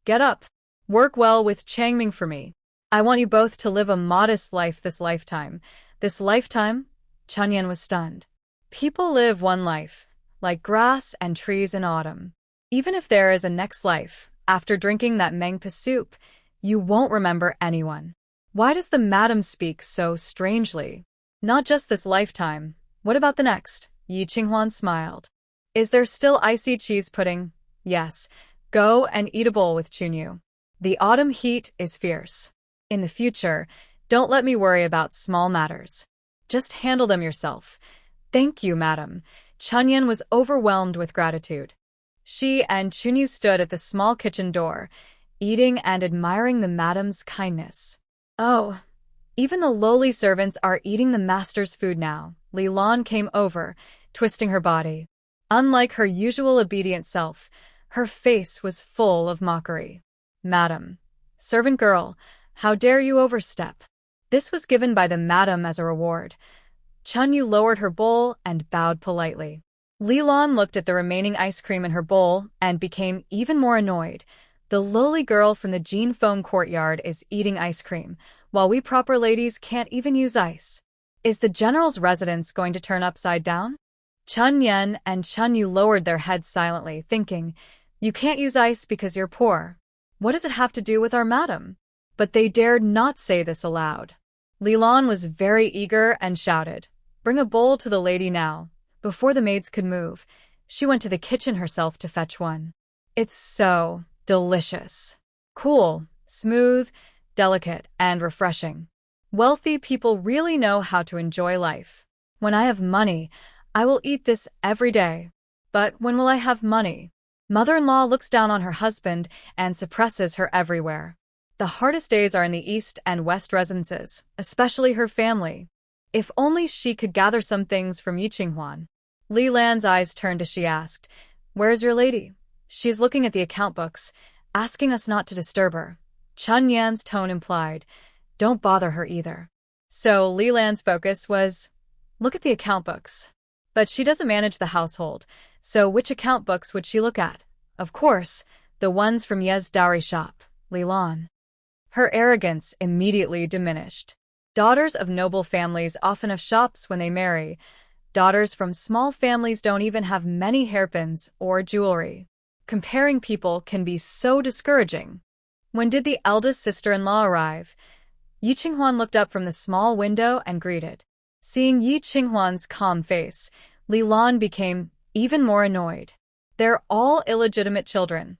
Get up. Work well with Changming for me. I want you both to live a modest life this lifetime. This lifetime? Chunyan was stunned. People live one life, like grass and trees in autumn. Even if there is a next life, after drinking that mangpa soup, you won't remember anyone. Why does the madam speak so strangely? Not just this lifetime. What about the next? Yi Qinghuan smiled. Is there still icy cheese pudding? Yes. Go and eat a bowl with Chunyu. The autumn heat is fierce. In the future, don't let me worry about small matters. Just handle them yourself. Thank you, madam. Chunyan was overwhelmed with gratitude. She and Chunyu stood at the small kitchen door, eating and admiring the madam's kindness. Oh, even the lowly servants are eating the master's food now. Li Lan came over, twisting her body. Unlike her usual obedient self, her face was full of mockery. Madam, servant girl, how dare you overstep? This was given by the madam as a reward. Chunyu lowered her bowl and bowed politely. Li Lan looked at the remaining ice cream in her bowl and became even more annoyed. The lowly girl from the Jinfeng Courtyard is eating ice cream, while we proper ladies can't even use ice. Is the general's residence going to turn upside down? Chunyan and Chunyu lowered their heads silently, thinking, You can't use ice because you're poor. What does it have to do with our madam? But they dared not say this aloud. Li Lan was very eager and shouted, Bring a bowl to the lady now. Before the maids could move, she went to the kitchen herself to fetch one. It's so delicious. Cool, smooth, delicate, and refreshing. Wealthy people really know how to enjoy life. When I have money, I will eat this every day. But when will I have money? Mother-in-law looks down on her husband and suppresses her everywhere. The hardest days are in the east and west residences, especially her family. If only she could gather some things from Yi Qinghuan. Li Lan's eyes turned as she asked, Where's your lady? She's looking at the account books, asking us not to disturb her. Chun Yan's tone implied, Don't bother her either. So Li Lan's focus was, Look at the account books. But she doesn't manage the household, so which account books would she look at? Of course, the ones from Ye's dowry shop, Li Lan. Her arrogance immediately diminished. Daughters of noble families often have shops when they marry. Daughters from small families don't even have many hairpins or jewelry. Comparing people can be so discouraging. When did the eldest sister-in-law arrive? Yi Qinghuan looked up from the small window and greeted. Seeing Yi Qinghuan's calm face, Li Lan became even more annoyed. They're all illegitimate children.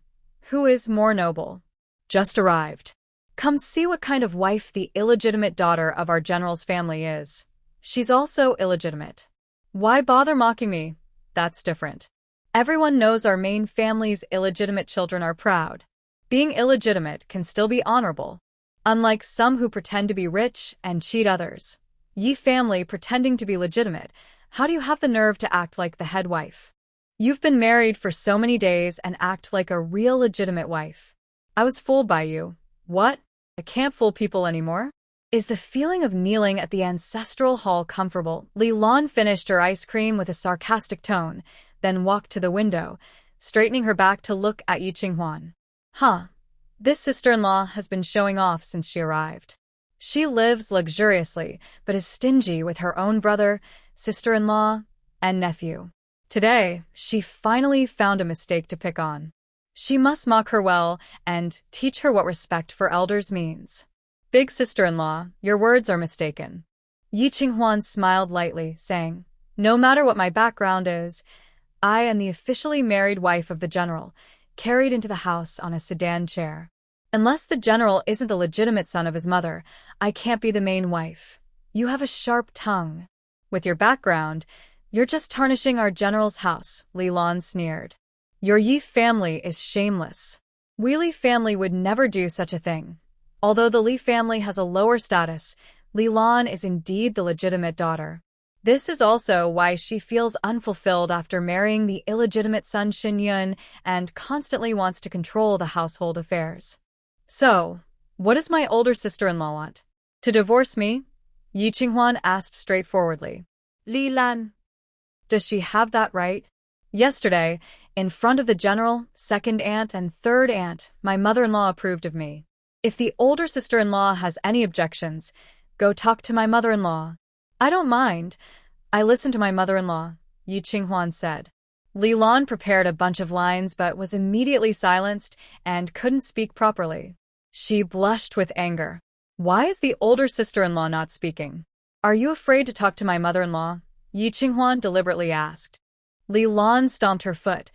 Who is more noble? Just arrived. Come see what kind of wife the illegitimate daughter of our general's family is. She's also illegitimate. Why bother mocking me? That's different. Everyone knows our main family's illegitimate children are proud. Being illegitimate can still be honorable. Unlike some who pretend to be rich and cheat others. Yi family pretending to be legitimate, how do you have the nerve to act like the head wife? You've been married for so many days and act like a real legitimate wife. I was fooled by you. What? I can't fool people anymore? Is the feeling of kneeling at the ancestral hall comfortable? Li Lan finished her ice cream with a sarcastic tone, then walked to the window, straightening her back to look at Yi Qinghuan. Huh. This sister-in-law has been showing off since she arrived. She lives luxuriously, but is stingy with her own brother, sister-in-law, and nephew. Today, she finally found a mistake to pick on. She must mock her well and teach her what respect for elders means. Big sister-in-law, your words are mistaken. Yi Qinghuan smiled lightly, saying, no matter what my background is, I am the officially married wife of the general, carried into the house on a sedan chair. Unless the general isn't the legitimate son of his mother, I can't be the main wife. You have a sharp tongue. With your background, you're just tarnishing our general's house, Li Lan sneered. Your Yi family is shameless. We Li family would never do such a thing. Although the Li family has a lower status, Li Lan is indeed the legitimate daughter. This is also why she feels unfulfilled after marrying the illegitimate son Xin Yun and constantly wants to control the household affairs. So, what does my older sister-in-law want? To divorce me? Yi Qinghuan asked straightforwardly. Li Lan. Does she have that right? Yesterday, in front of the general, second aunt, and third aunt, my mother-in-law approved of me. If the older sister-in-law has any objections, go talk to my mother-in-law. I don't mind. I listen to my mother-in-law, Yi Qinghuan said. Li Lan prepared a bunch of lines but was immediately silenced and couldn't speak properly. She blushed with anger. Why is the older sister-in-law not speaking? Are you afraid to talk to my mother-in-law? Yi Qinghuan deliberately asked. Li Lan stomped her foot.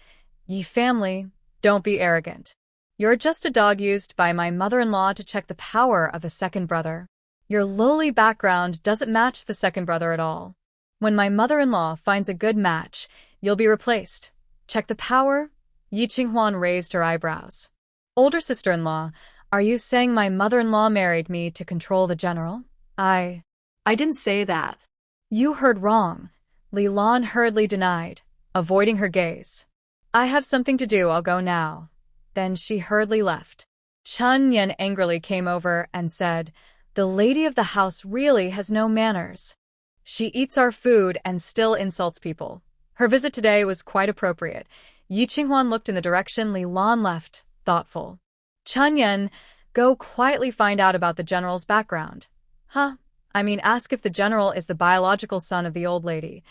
Yi family, don't be arrogant. You're just a dog used by my mother-in-law to check the power of the second brother. Your lowly background doesn't match the second brother at all. When my mother-in-law finds a good match, you'll be replaced. Check the power? Yi Qinghuan raised her eyebrows. Older sister-in-law, are you saying my mother-in-law married me to control the general? I didn't say that. You heard wrong, Li Lan hurriedly denied, avoiding her gaze. I have something to do, I'll go now. Then she hurriedly left. Chen Yan angrily came over and said, the lady of the house really has no manners. She eats our food and still insults people. Her visit today was quite appropriate. Yi Qinghuan looked in the direction Li Lan left, thoughtful. Chen Yan, go quietly find out about the general's background. Huh? I mean, ask if the general is the biological son of the old lady.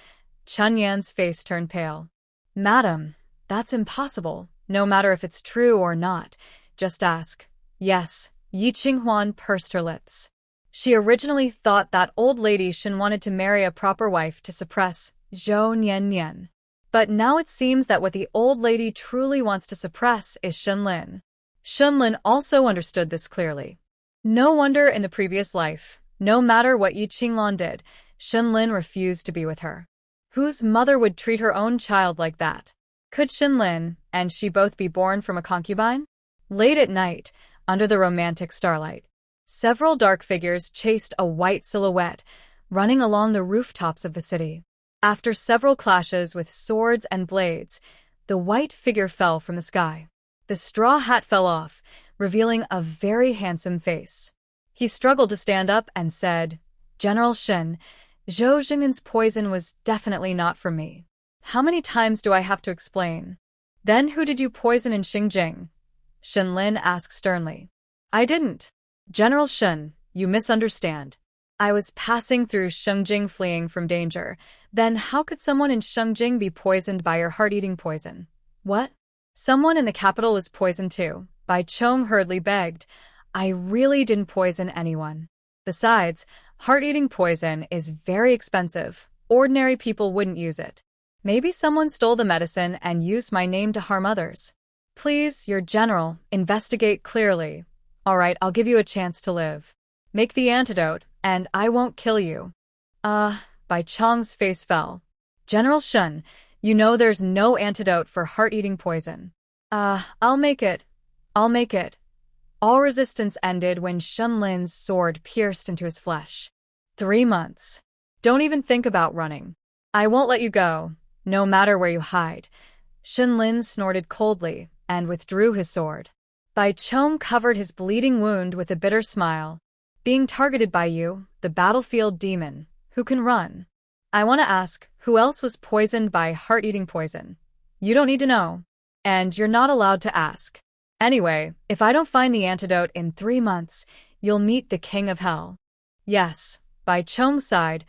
Chen Yan's face turned pale. Madam, that's impossible, no matter if it's true or not. Just ask. Yes, Yi Qinghuan pursed her lips. She originally thought that old lady Shen wanted to marry a proper wife to suppress Zhou Nian. But now it seems that what the old lady truly wants to suppress is Shenlin. Shenlin also understood this clearly. No wonder in the previous life, no matter what Yi Qinglan did, Shenlin refused to be with her. Whose mother would treat her own child like that? Could Shenlin and she both be born from a concubine? Late at night, under the romantic starlight, several dark figures chased a white silhouette, running along the rooftops of the city. After several clashes with swords and blades, the white figure fell from the sky. The straw hat fell off, revealing a very handsome face. He struggled to stand up and said, General Shen, Zhou Jing'an's poison was definitely not for me. How many times do I have to explain? Then who did you poison in Xingjing? Shenlin asked sternly. I didn't. General Shen, you misunderstand. I was passing through Xingjing fleeing from danger. Then how could someone in Xingjing be poisoned by your heart-eating poison? What? Someone in the capital was poisoned too. Bai Chong hurriedly begged. I really didn't poison anyone. Besides, heart-eating poison is very expensive. Ordinary people wouldn't use it. Maybe someone stole the medicine and used my name to harm others. Please, your general, investigate clearly. All right, I'll give you a chance to live. Make the antidote, and I won't kill you. Bai Chong's face fell. General Shun, you know there's no antidote for heart-eating poison. I'll make it. I'll make it. All resistance ended when Shunlin's sword pierced into his flesh. 3 months. Don't even think about running. I won't let you go, no matter where you hide. Shunlin snorted coldly and withdrew his sword. Bai Chong covered his bleeding wound with a bitter smile. Being targeted by you, the battlefield demon, who can run? I want to ask, who else was poisoned by heart-eating poison? You don't need to know. And you're not allowed to ask. Anyway, if I don't find the antidote in 3 months, you'll meet the king of hell. Yes, Bai Chong sighed,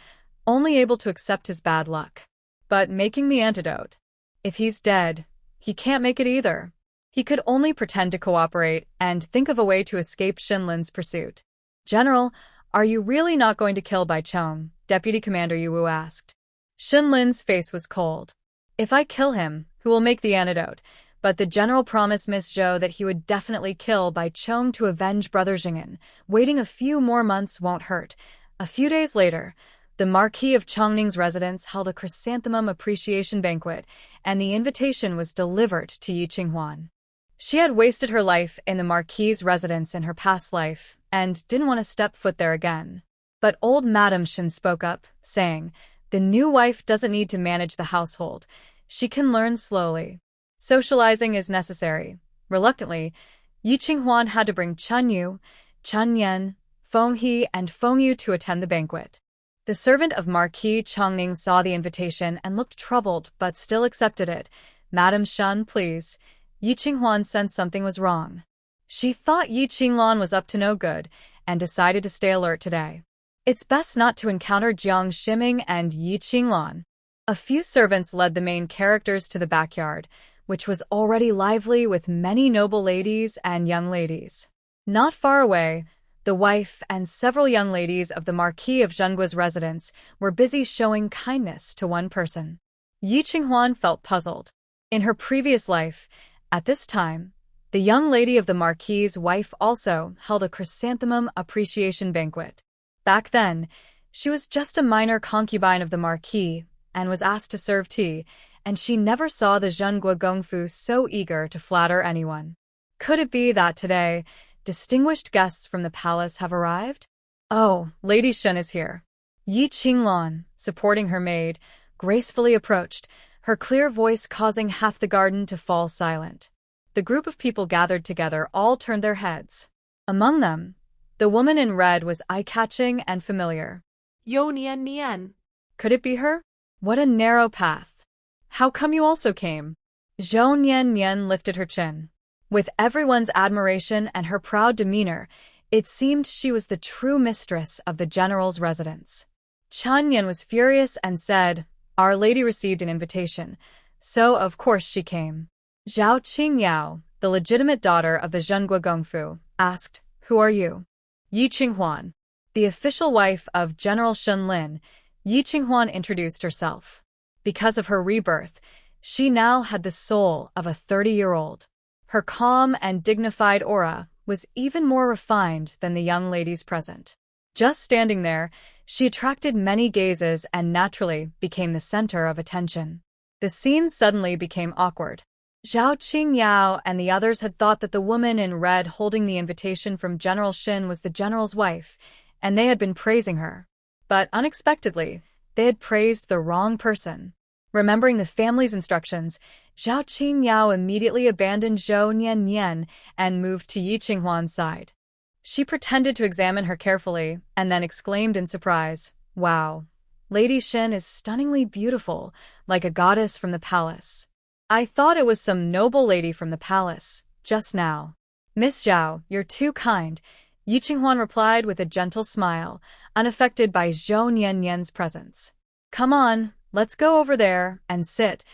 only able to accept his bad luck. But making the antidote. If he's dead, he can't make it either. He could only pretend to cooperate and think of a way to escape Shinlin's pursuit. General, are you really not going to kill Bai Chong? Deputy Commander Yu Wu asked. Shinlin's face was cold. If I kill him, who will make the antidote? But the general promised Miss Zhou that he would definitely kill Bai Chong to avenge Brother Jing'an. Waiting a few more months won't hurt. A few days later, the Marquis of Chongning's residence held a chrysanthemum appreciation banquet, and the invitation was delivered to Yi Qinghuan. She had wasted her life in the Marquis's residence in her past life, and didn't want to step foot there again. But old Madame Shin spoke up, saying, the new wife doesn't need to manage the household. She can learn slowly. Socializing is necessary. Reluctantly, Yi Qinghuan had to bring Chen Yu, Chen Yan, Feng He, and Feng Yu to attend the banquet. The servant of Marquis Chongning saw the invitation and looked troubled but still accepted it. Madam Shun, please. Yi Qinghuan sensed something was wrong. She thought Yi Qinglan was up to no good and decided to stay alert today. It's best not to encounter Jiang Shiming and Yi Qinglan. A few servants led the main characters to the backyard, which was already lively with many noble ladies and young ladies. Not far away, the wife and several young ladies of the Marquis of Zhengua's residence were busy showing kindness to one person. Yi Qinghuan felt puzzled. In her previous life, at this time, the young lady of the Marquis's wife also held a chrysanthemum appreciation banquet. Back then, she was just a minor concubine of the Marquis and was asked to serve tea, and she never saw the Zhenghua Gongfu so eager to flatter anyone. Could it be that today, distinguished guests from the palace have arrived? Oh, Lady Shun is here. Yi Qinglan, supporting her maid, gracefully approached, her clear voice causing half the garden to fall silent. The group of people gathered together all turned their heads. Among them, the woman in red was eye-catching and familiar. Yo Nian Nian. Could it be her? What a narrow path. How come you also came? Zhou Nian Nian lifted her chin. With everyone's admiration and her proud demeanor, it seemed she was the true mistress of the general's residence. Chen Yan was furious and said, Our Lady received an invitation, so of course she came. Zhao Qingyao, the legitimate daughter of the Zhenghua Gongfu, asked, Who are you? Yi Qinghuan. The official wife of General Shunlin, Yi Qinghuan introduced herself. Because of her rebirth, she now had the soul of a 30-year-old. Her calm and dignified aura was even more refined than the young ladies present. Just standing there, she attracted many gazes and naturally became the center of attention. The scene suddenly became awkward. Zhao Qingyao and the others had thought that the woman in red holding the invitation from General Shin was the general's wife, and they had been praising her. But unexpectedly, they had praised the wrong person. Remembering the family's instructions, Zhao Qingyao immediately abandoned Zhou Nian Nian and moved to Yi Qinghuan's side. She pretended to examine her carefully and then exclaimed in surprise, Wow, Lady Shin is stunningly beautiful, like a goddess from the palace. I thought it was some noble lady from the palace, just now. Miss Zhao, you're too kind, Yi Qinghuan replied with a gentle smile, unaffected by Zhou Nian Nian's presence. Come on, let's go over there and sit,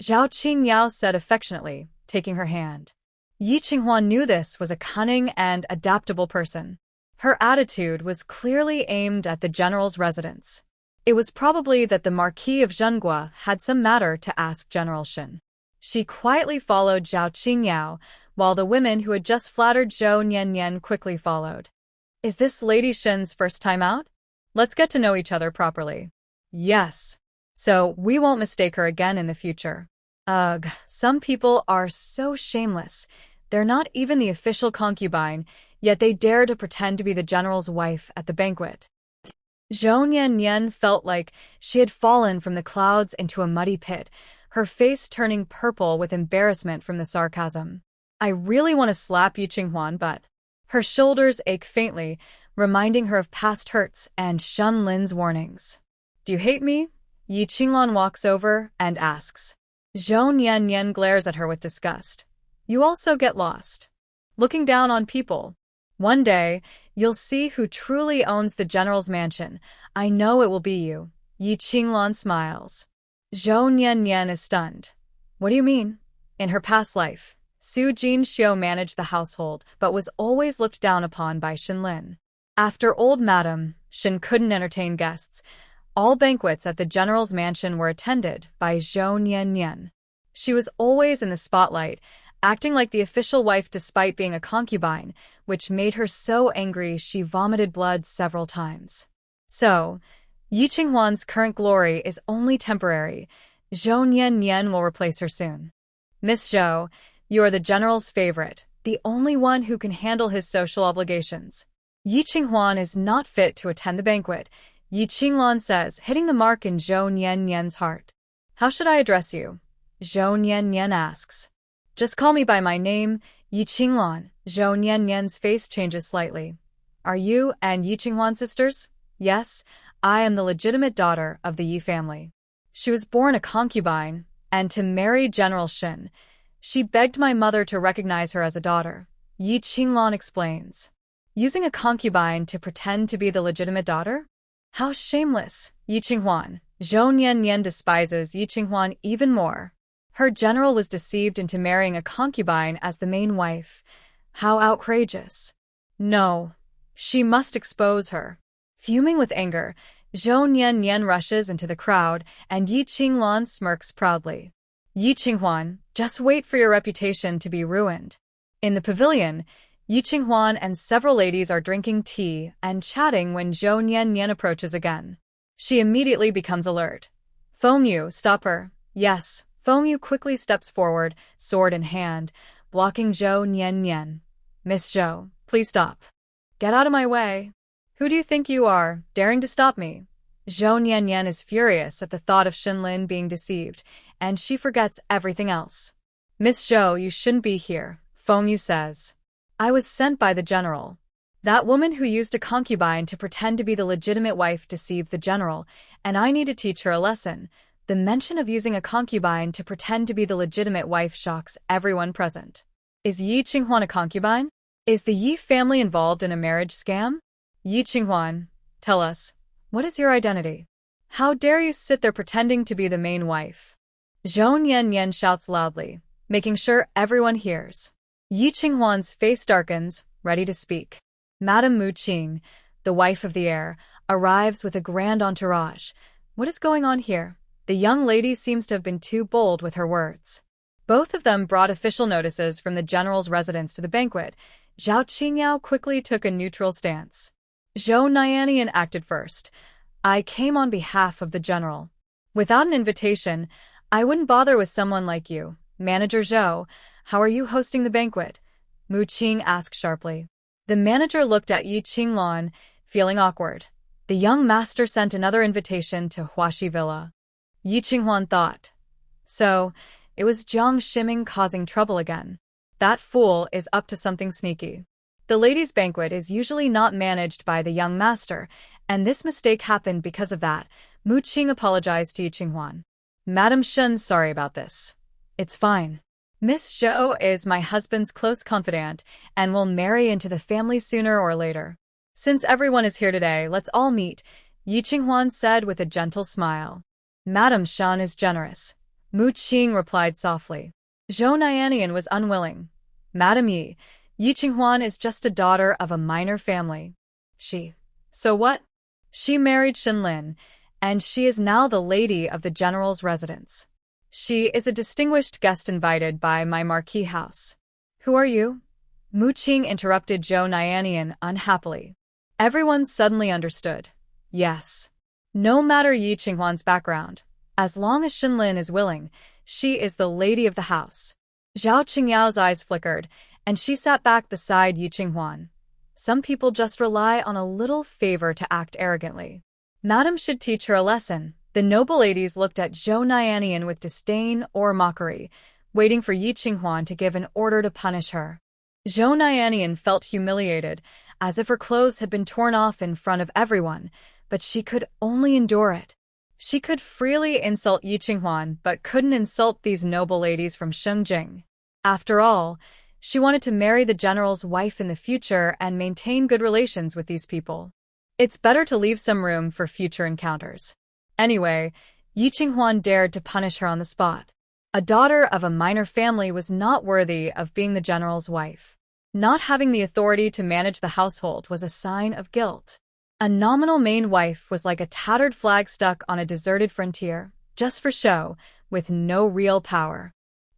Zhao Qingyao said affectionately, taking her hand. Yi Qinghuan knew this was a cunning and adaptable person. Her attitude was clearly aimed at the general's residence. It was probably that the Marquis of Zhenghua had some matter to ask General Shin. She quietly followed Zhao Qingyao, while the women who had just flattered Zhou Nian Nian quickly followed. Is this Lady Shin's first time out? Let's get to know each other properly. Yes. So we won't mistake her again in the future. Ugh, some people are so shameless. They're not even the official concubine, yet they dare to pretend to be the general's wife at the banquet. Zhou Nian felt like she had fallen from the clouds into a muddy pit, her face turning purple with embarrassment from the sarcasm. I really want to slap Yi Qinghuan, but her shoulders ache faintly, reminding her of past hurts and Shun Lin's warnings. Do you hate me? Yi Qinglan walks over and asks. Zhou Nian glares at her with disgust. You also get lost. Looking down on people. One day, you'll see who truly owns the general's mansion. I know it will be you. Yi Qinglan smiles. Zhou Nian is stunned. What do you mean? In her past life, Su Jinxiu managed the household, but was always looked down upon by Shenlin. After old Madam Shen couldn't entertain guests, all banquets at the general's mansion were attended by Zhou Nian. She was always in the spotlight, acting like the official wife despite being a concubine, which made her so angry she vomited blood several times. So, Yi Qinghuan's current glory is only temporary. Zhou Nian will replace her soon. Miss Zhou, you are the general's favorite, the only one who can handle his social obligations. Yi Qinghuan is not fit to attend the banquet, Yi Qinglan says, hitting the mark in Zhou Nian's heart. How should I address you? Zhou Nian asks. Just call me by my name, Yi Qinglan. Zhou Nian's face changes slightly. Are you and Yi Qinghuan sisters? Yes, I am the legitimate daughter of the Yi family. She was born a concubine, and to marry General Shen, she begged my mother to recognize her as a daughter. Yi Qinglan explains. Using a concubine to pretend to be the legitimate daughter? How shameless, Yi Qinghuan. Zhou Nian despises Yi Qinghuan even more. Her general was deceived into marrying a concubine as the main wife. How outrageous. No, she must expose her. Fuming with anger, Zhou Nian rushes into the crowd, and Yi Qinglan smirks proudly. Yi Qinghuan, just wait for your reputation to be ruined. In the pavilion, Yi Qinghuan and several ladies are drinking tea and chatting when Zhou Nian approaches again. She immediately becomes alert. Fengyu, stop her. Yes. Fengyu quickly steps forward, sword in hand, blocking Zhou Nian. Miss Zhou, please stop. Get out of my way. Who do you think you are, daring to stop me? Zhou Nian is furious at the thought of Shenlin being deceived, and she forgets everything else. Miss Zhou, you shouldn't be here, Fengyu says. I was sent by the general. That woman who used a concubine to pretend to be the legitimate wife deceived the general, and I need to teach her a lesson. The mention of using a concubine to pretend to be the legitimate wife shocks everyone present. Is Yi Qinghuan a concubine? Is the Yi family involved in a marriage scam? Yi Qinghuan, tell us, what is your identity? How dare you sit there pretending to be the main wife? Zhou Nian shouts loudly, making sure everyone hears. Yi Qinghuan's face darkens, ready to speak. Madame Mu Qing, the wife of the heir, arrives with a grand entourage. What is going on here? The young lady seems to have been too bold with her words. Both of them brought official notices from the general's residence to the banquet. Zhao Qingyao quickly took a neutral stance. Zhou Nian acted first. I came on behalf of the general. Without an invitation, I wouldn't bother with someone like you. Manager Zhou, how are you hosting the banquet? Mu Qing asked sharply. The manager looked at Yi Qinglan, feeling awkward. The young master sent another invitation to Huaxi Villa. Yi Qinghuan thought. So, it was Jiang Shiming causing trouble again. That fool is up to something sneaky. The ladies' banquet is usually not managed by the young master, and this mistake happened because of that. Mu Qing apologized to Yi Qinghuan. Madam Shen, sorry about this. It's fine. Miss Zhou is my husband's close confidant and will marry into the family sooner or later. Since everyone is here today, let's all meet, Yi Qinghuan said with a gentle smile. Madam Shan is generous. Mu Qing replied softly. Zhou Nian was unwilling. Madam Yi Qinghuan is just a daughter of a minor family. So what? She married Shenlin, and she is now the lady of the general's residence. She is a distinguished guest invited by my marquis house. Who are you? Mu Qing interrupted Zhou Nian unhappily. Everyone suddenly understood. Yes. No matter Yi Qinghuan's background, as long as Shinlin is willing, she is the lady of the house. Zhao Qingyao's eyes flickered, and she sat back beside Yi Qinghuan. Some people just rely on a little favor to act arrogantly. Madam should teach her a lesson. The noble ladies looked at Zhou Nianian with disdain or mockery, waiting for Yi Qinghuan to give an order to punish her. Zhou Nianian felt humiliated, as if her clothes had been torn off in front of everyone, but she could only endure it. She could freely insult Yi Qinghuan, but couldn't insult these noble ladies from Shengjing. After all, she wanted to marry the general's wife in the future and maintain good relations with these people. It's better to leave some room for future encounters. Anyway, Yi Qinghuan dared to punish her on the spot. A daughter of a minor family was not worthy of being the general's wife. Not having the authority to manage the household was a sign of guilt. A nominal main wife was like a tattered flag stuck on a deserted frontier, just for show, with no real power.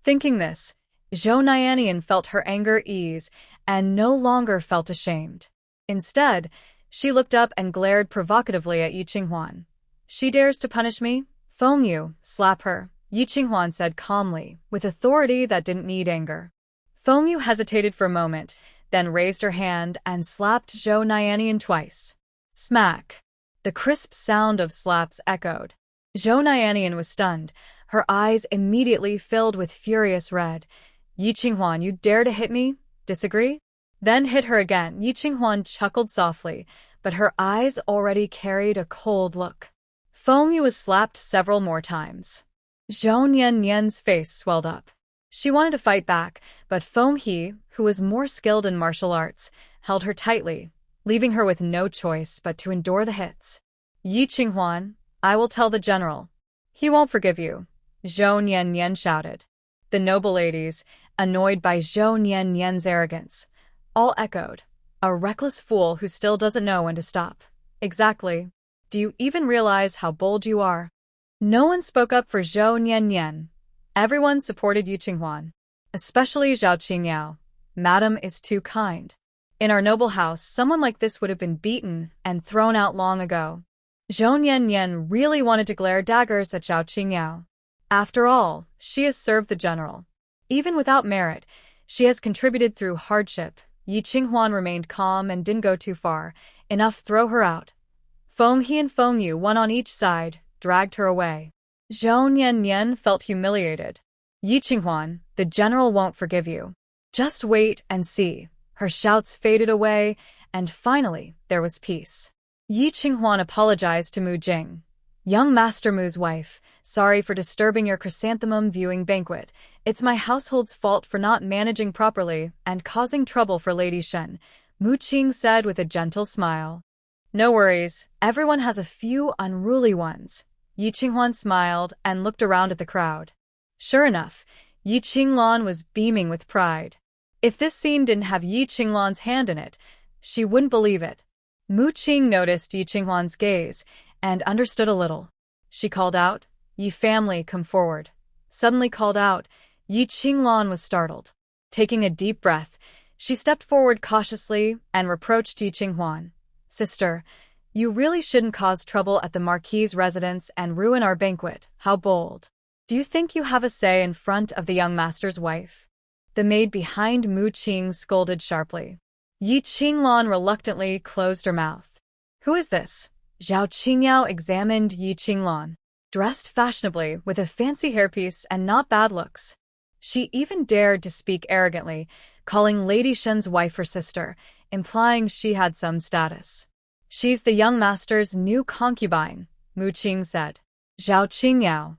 Thinking this, Zhou Nianian felt her anger ease and no longer felt ashamed. Instead, she looked up and glared provocatively at Yi Qinghuan. She dares to punish me? Feng Yu, slap her, Yi Qinghuan said calmly, with authority that didn't need anger. Feng Yu hesitated for a moment, then raised her hand and slapped Zhou Nianian twice. Smack! The crisp sound of slaps echoed. Zhou Nianian was stunned, her eyes immediately filled with furious red. Yi Qinghuan, you dare to hit me? Disagree? Then hit her again. Yi Qinghuan chuckled softly, but her eyes already carried a cold look. Feng Yu was slapped several more times. Zhou Nianyan's face swelled up. She wanted to fight back, but Feng He, who was more skilled in martial arts, held her tightly, leaving her with no choice but to endure the hits. Yi Qinghuan, I will tell the general. He won't forgive you, Zhou Nianyan shouted. The noble ladies, annoyed by Zhou Nianyan's arrogance, all echoed, a reckless fool who still doesn't know when to stop. Exactly. Do you even realize how bold you are? No one spoke up for Zhou Nianyan. Everyone supported Yi Qinghuan, especially Zhao Qingyao. Madam is too kind. In our noble house, someone like this would have been beaten and thrown out long ago. Zhou Nianyan really wanted to glare daggers at Zhao Qingyao. After all, she has served the general. Even without merit, she has contributed through hardship. Yi Qinghuan remained calm and didn't go too far. Enough, throw her out. Feng He and Feng Yu, one on each side, dragged her away. Zhou Nianyan felt humiliated. Yi Qinghuan, the general won't forgive you. Just wait and see. Her shouts faded away, and finally, there was peace. Yi Qinghuan apologized to Mu Jing. Young Master Mu's wife, sorry for disturbing your chrysanthemum viewing banquet. It's my household's fault for not managing properly and causing trouble for Lady Shen, Mu Qing said with a gentle smile. No worries, everyone has a few unruly ones. Yi Qinghuan smiled and looked around at the crowd. Sure enough, Yi Qinglan was beaming with pride. If this scene didn't have Yi Qinglan's hand in it, she wouldn't believe it. Mu Qing noticed Yi Qinghuan's gaze and understood a little. She called out, Yi family, come forward. Suddenly called out, Yi Qinglan was startled. Taking a deep breath, she stepped forward cautiously and reproached Yi Qinghuan. Sister, you really shouldn't cause trouble at the Marquis's residence and ruin our banquet. How bold. Do you think you have a say in front of the young master's wife? The maid behind Mu Qing scolded sharply. Yi Qinglan reluctantly closed her mouth. Who is this? Zhao Qingyao examined Yi Qinglan. Dressed fashionably with a fancy hairpiece and not bad looks. She even dared to speak arrogantly, calling Lady Shen's wife her sister, implying she had some status. She's the young master's new concubine, Mu Qing said. Zhao Qingyao.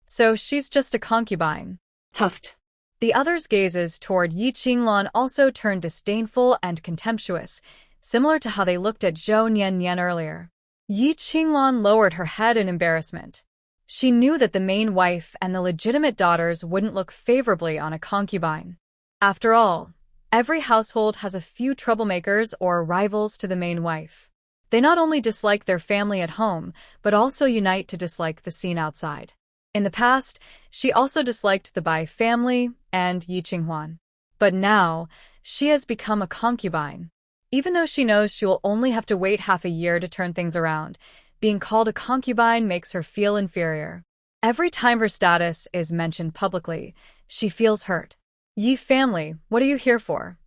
So she's just a concubine. Huffed. The others' gazes toward Yi Qinglan also turned disdainful and contemptuous, similar to how they looked at Zhou Nianyan earlier. Yi Qinglan lowered her head in embarrassment. She knew that the main wife and the legitimate daughters wouldn't look favorably on a concubine. After all, every household has a few troublemakers or rivals to the main wife. They not only dislike their family at home, but also unite to dislike the scene outside. In the past, she also disliked the Bai family and Yi Qinghuan. But now, she has become a concubine. Even though she knows she will only have to wait half a year to turn things around, Being called a concubine makes her feel inferior. Every time her status is mentioned publicly, she feels hurt. Yi family, what are you here for?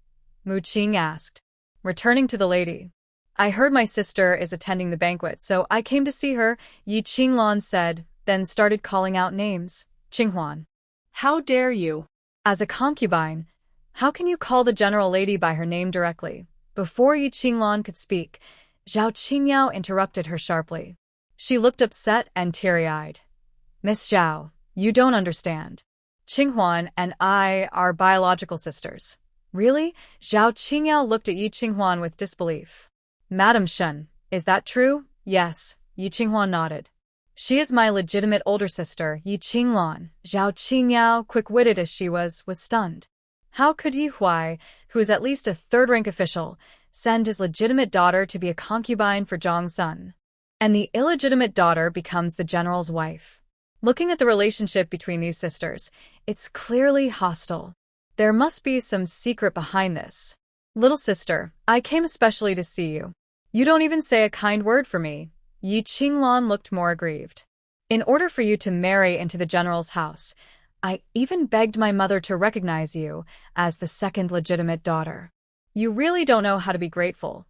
Mu Qing asked, returning to the lady. I heard my sister is attending the banquet, so I came to see her, Yi Qinglan said, then started calling out names. Qinghuan. How dare you? As a concubine, how can you call the general lady by her name directly? Before Yi Qinglan could speak, Zhao Qingyao interrupted her sharply. She looked upset and teary-eyed. Miss Zhao, you don't understand. Qinghuan and I are biological sisters. Really? Zhao Qingyao looked at Yi Qinghuan with disbelief. Madam Shen, is that true? Yes, Yi Qinghuan nodded. She is my legitimate older sister, Yi Qinglan. Zhao Qingyao, quick-witted as she was stunned. How could Yi Huai, who is at least a third-rank official, send his legitimate daughter to be a concubine for Zhang Sun? And the illegitimate daughter becomes the general's wife. Looking at the relationship between these sisters, it's clearly hostile. There must be some secret behind this. Little sister, I came especially to see you. You don't even say a kind word for me. Yi Qinglan looked more aggrieved. In order for you to marry into the general's house, I even begged my mother to recognize you as the second legitimate daughter. You really don't know how to be grateful.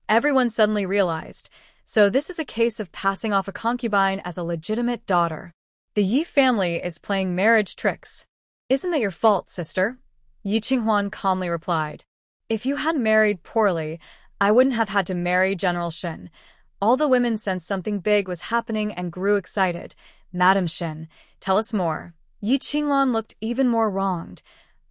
Everyone suddenly realized, so this is a case of passing off a concubine as a legitimate daughter. The Yi family is playing marriage tricks. Isn't that your fault, sister? Yi Qinghuan calmly replied. If you had married poorly, I wouldn't have had to marry General Shen. All the women sensed something big was happening and grew excited. Madam Shen, tell us more. Yi Qinglan looked even more wronged.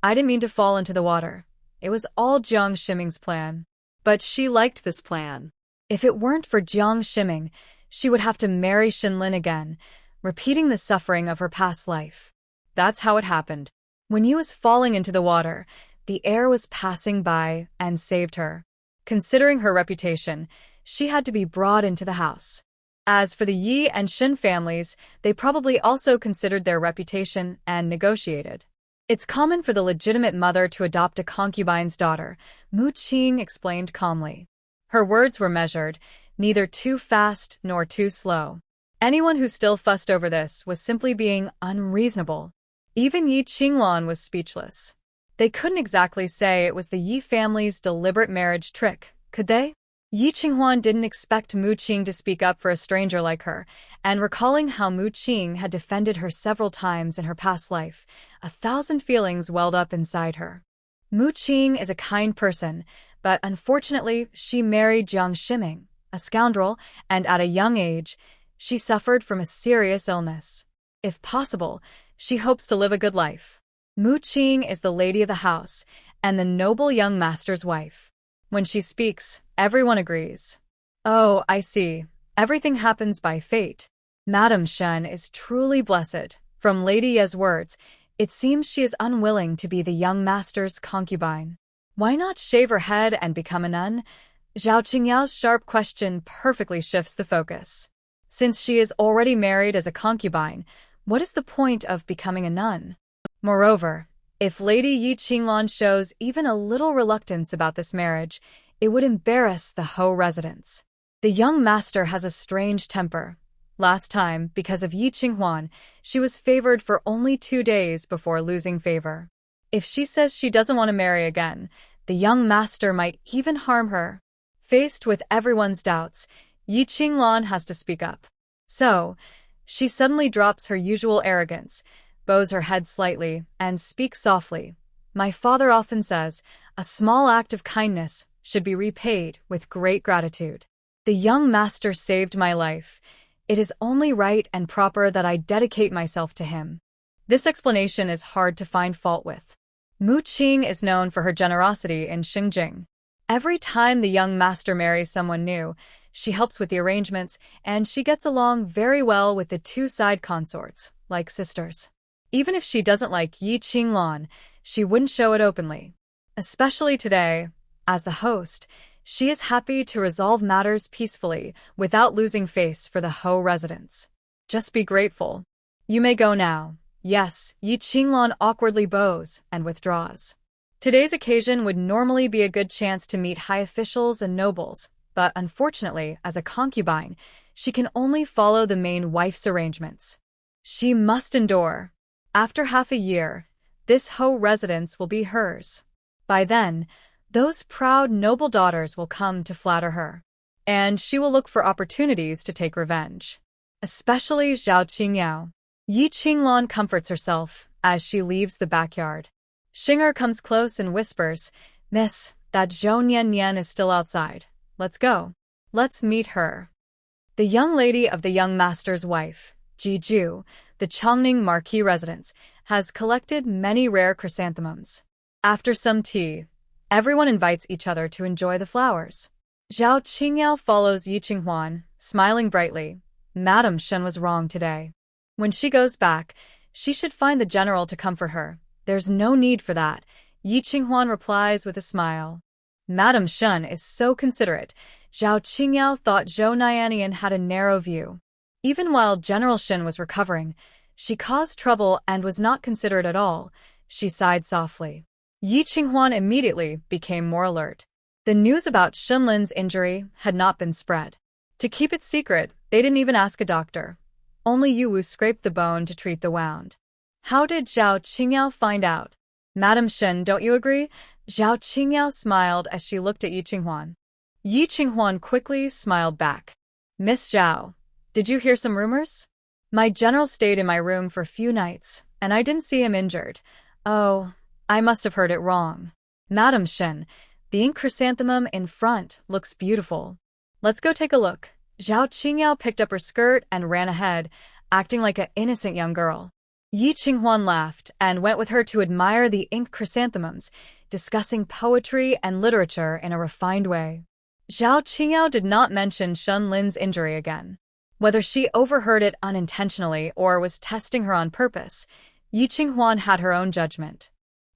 I didn't mean to fall into the water. It was all Jiang Shiming's plan. But she liked this plan. If it weren't for Jiang Shiming, she would have to marry Shinlin again, repeating the suffering of her past life. That's how it happened. When Yi was falling into the water, the air was passing by and saved her. Considering her reputation, she had to be brought into the house. As for the Yi and Shin families, they probably also considered their reputation and negotiated. It's common for the legitimate mother to adopt a concubine's daughter, Mu Qing explained calmly. Her words were measured, neither too fast nor too slow. Anyone who still fussed over this was simply being unreasonable. Even Yi Qinglan was speechless. They couldn't exactly say it was the Yi family's deliberate marriage trick, could they? Yi Qinghuan didn't expect Mu Qing to speak up for a stranger like her, and recalling how Mu Qing had defended her several times in her past life, 1,000 feelings welled up inside her. Mu Qing is a kind person, but unfortunately she married Jiang Shiming, a scoundrel, and at a young age, she suffered from a serious illness. If possible, she hopes to live a good life. Mu Qing is the lady of the house and the noble young master's wife. When she speaks, everyone agrees. Oh, I see. Everything happens by fate. Madam Shen is truly blessed. From Lady Ye's words, it seems she is unwilling to be the young master's concubine. Why not shave her head and become a nun? Zhao Qingyao's sharp question perfectly shifts the focus. Since she is already married as a concubine, what is the point of becoming a nun? Moreover, if Lady Yi Qinglan shows even a little reluctance about this marriage, it would embarrass the Ho residents. The young master has a strange temper. Last time, because of Yi Qinghuan, she was favored for only 2 days before losing favor. If she says she doesn't want to marry again, the young master might even harm her. Faced with everyone's doubts, Yi Qinglan has to speak up. So, she suddenly drops her usual arrogance, bows her head slightly, and speaks softly. My father often says, a small act of kindness should be repaid with great gratitude. The young master saved my life. It is only right and proper that I dedicate myself to him. This explanation is hard to find fault with. Mu Qing is known for her generosity in Xingjing. Every time the young master marries someone new, she helps with the arrangements, and she gets along very well with the 2 side consorts, like sisters. Even if she doesn't like Yi Qinglan, she wouldn't show it openly. Especially today, as the host, she is happy to resolve matters peacefully without losing face for the Ho residents. Just be grateful. You may go now. Yes, Yi Qinglan awkwardly bows and withdraws. Today's occasion would normally be a good chance to meet high officials and nobles, but unfortunately, as a concubine, She can only follow the main wife's arrangements. She must endure. After half a year, this Ho residence will be hers. By then, those proud noble daughters will come to flatter her, and she will look for opportunities to take revenge. Especially Zhao Qingyao. Yi Qinglan comforts herself as she leaves the backyard. Xinger comes close and whispers, "Miss, that Zhou Nian Nian is still outside. Let's go. Let's meet her." The young lady of the young master's wife, Ji Ju, the Chongning Marquis residence, has collected many rare chrysanthemums. After some tea, everyone invites each other to enjoy the flowers. Zhao Qingyao follows Yi Qinghuan, smiling brightly. Madame Shen was wrong today. When she goes back, she should find the general to comfort her. There's no need for that, Yi Qinghuan replies with a smile. Madame Shen is so considerate. Zhao Qingyao thought Zhou Nianian had a narrow view. Even while General Shen was recovering, she caused trouble and was not considerate at all. She sighed softly. Yi Qinghuan immediately became more alert. The news about Shunlin's injury had not been spread. To keep it secret, they didn't even ask a doctor. Only Yu Wu scraped the bone to treat the wound. How did Zhao Qingyao find out? Madame Shen, don't you agree? Zhao Qingyao smiled as she looked at Yi Qinghuan. Yi Qinghuan quickly smiled back. Miss Zhao, did you hear some rumors? My general stayed in my room for a few nights, and I didn't see him injured. Oh, I must have heard it wrong. Madame Shen, the ink chrysanthemum in front looks beautiful. Let's go take a look. Zhao Qingyao picked up her skirt and ran ahead, acting like an innocent young girl. Yi Qinghuan laughed and went with her to admire the ink chrysanthemums, discussing poetry and literature in a refined way. Zhao Qingyao did not mention Shun Lin's injury again. Whether she overheard it unintentionally or was testing her on purpose, Yi Qinghuan had her own judgment.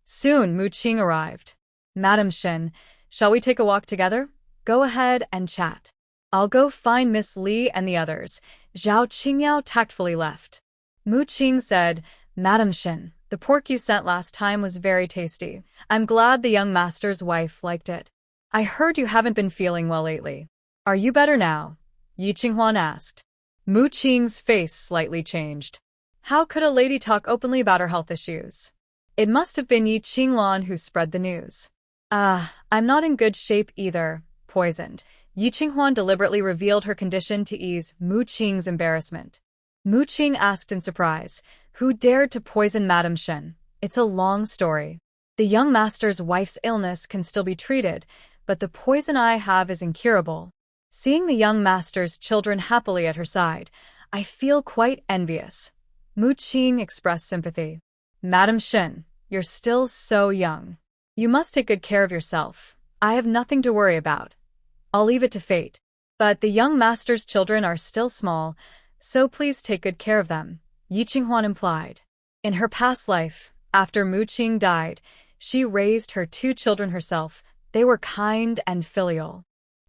Soon Mu Qing arrived. Madame Shen, shall we take a walk together? Go ahead and chat. I'll go find Miss Li and the others. Zhao Qingyao tactfully left. Mu Qing said, Madame Shen, the pork you sent last time was very tasty. I'm glad the young master's wife liked it. I heard you haven't been feeling well lately. Are you better now? Yi Qinghuan asked. Mu Qing's face slightly changed. How could a lady talk openly about her health issues? It must have been Yi Qinglan who spread the news. I'm not in good shape either. Poisoned. Yi Qinghuan deliberately revealed her condition to ease Mu Qing's embarrassment. Mu Qing asked in surprise, who dared to poison Madame Shen? It's a long story. The young master's wife's illness can still be treated, but the poison I have is incurable. Seeing the young master's children happily at her side, I feel quite envious. Mu Qing expressed sympathy. Madame Shen, you're still so young. You must take good care of yourself. I have nothing to worry about. I'll leave it to fate. But the young master's children are still small, so please take good care of them, Yi Qinghuan implied. In her past life, after Mu Qing died, she raised her 2 children herself. They were kind and filial.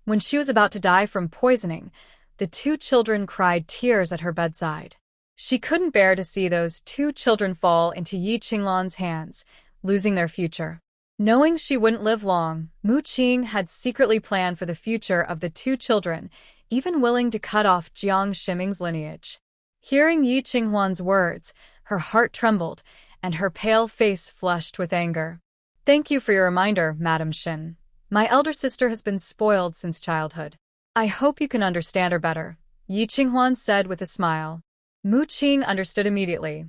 When she was about to die from poisoning, the 2 children cried tears at her bedside. She couldn't bear to see those 2 children fall into Yi Qinglan's hands, losing their future. Knowing she wouldn't live long, Mu Qing had secretly planned for the future of the 2 children, even willing to cut off Jiang Shiming's lineage. Hearing Yi Qinghuan's words, her heart trembled, and her pale face flushed with anger. Thank you for your reminder, Madame Shen. My elder sister has been spoiled since childhood. I hope you can understand her better, Yi Qinghuan said with a smile. Mu Qing understood immediately.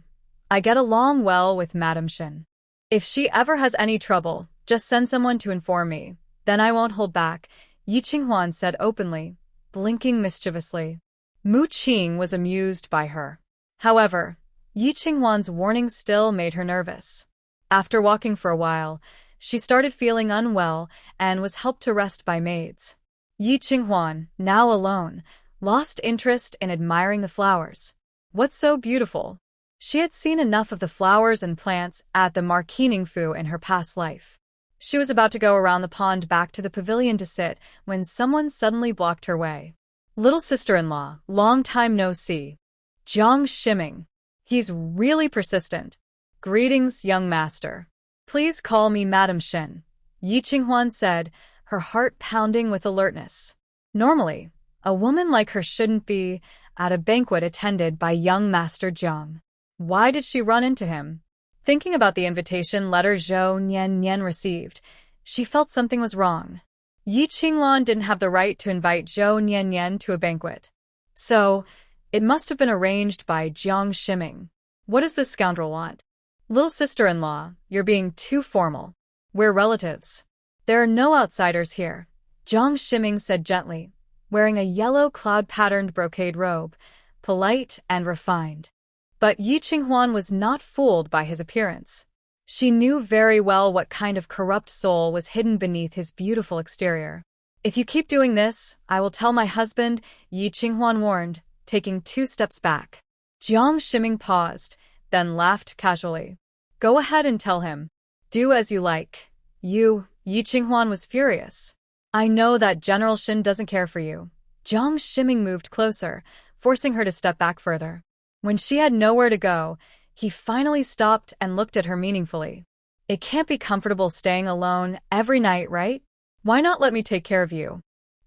I get along well with Madame Shen. If she ever has any trouble, just send someone to inform me. Then I won't hold back, Yi Qinghuan said openly, blinking mischievously. Mu Qing was amused by her. However, Yi Qinghuan's warning still made her nervous. After walking for a while, she started feeling unwell and was helped to rest by maids. Yi Qinghuan, now alone, lost interest in admiring the flowers. What's so beautiful? She had seen enough of the flowers and plants at the Marquis Ningfu in her past life. She was about to go around the pond back to the pavilion to sit when someone suddenly blocked her way. Little sister-in-law, long time no see. Jiang Shiming. He's really persistent. Greetings, young master. Please call me Madame Shen, Yi Qinghuan said, her heart pounding with alertness. Normally, A woman like her shouldn't be at a banquet attended by young Master Jiang. Why did she run into him? Thinking about the invitation letter Zhou Nian received, she felt something was wrong. Yi Qingluan didn't have the right to invite Zhou Nian to a banquet. So, it must have been arranged by Jiang Shiming. What does this scoundrel want? Little sister-in-law, you're being too formal. We're relatives. There are no outsiders here, Jiang Shiming said gently, wearing a yellow cloud-patterned brocade robe, polite and refined. But Yi Qinghuan was not fooled by his appearance. She knew very well what kind of corrupt soul was hidden beneath his beautiful exterior. If you keep doing this, I will tell my husband, Yi Qinghuan warned, taking 2 steps back. Jiang Shiming paused, then laughed casually. Go ahead and tell him. Do as you like. Yi Qinghuan was furious. I know that General Shin doesn't care for you. Jiang Shiming moved closer, forcing her to step back further. When she had nowhere to go, he finally stopped and looked at her meaningfully. It can't be comfortable staying alone every night, right? Why not let me take care of you?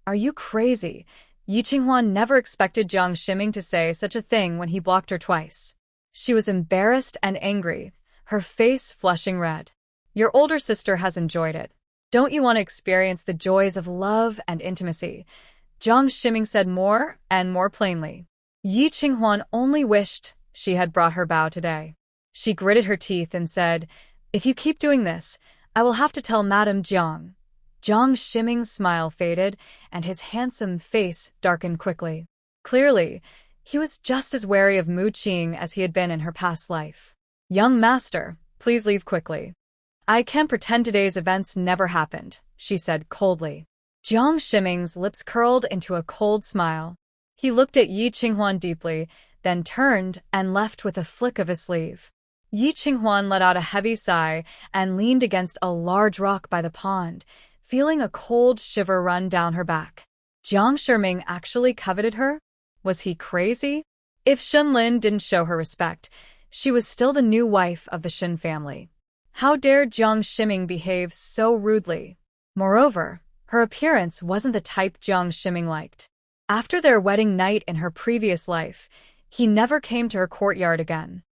Are you crazy? Yi Qinghuan never expected Jiang Shiming to say such a thing when he blocked her twice. She was embarrassed and angry, her face flushing red. Your older sister has enjoyed it. Don't you want to experience the joys of love and intimacy? Jiang Shiming said more and more plainly. Yi Qinghuan only wished she had brought her bow today. She gritted her teeth and said, If you keep doing this, I will have to tell Madame Jiang. Jiang Shiming's smile faded, and his handsome face darkened quickly. Clearly, he was just as wary of Mu Qing as he had been in her past life. Young master, please leave quickly. I can't pretend today's events never happened, she said coldly. Jiang Shiming's lips curled into a cold smile. He looked at Yi Qinghuan deeply, then turned and left with a flick of his sleeve. Yi Qinghuan let out a heavy sigh and leaned against a large rock by the pond, feeling a cold shiver run down her back. Jiang Shiming actually coveted her? Was he crazy? If Shunlin didn't show her respect, she was still the new wife of the Shin family. How dared Jiang Shiming behave so rudely? Moreover, her appearance wasn't the type Jiang Shiming liked. After their wedding night in her previous life, he never came to her courtyard again.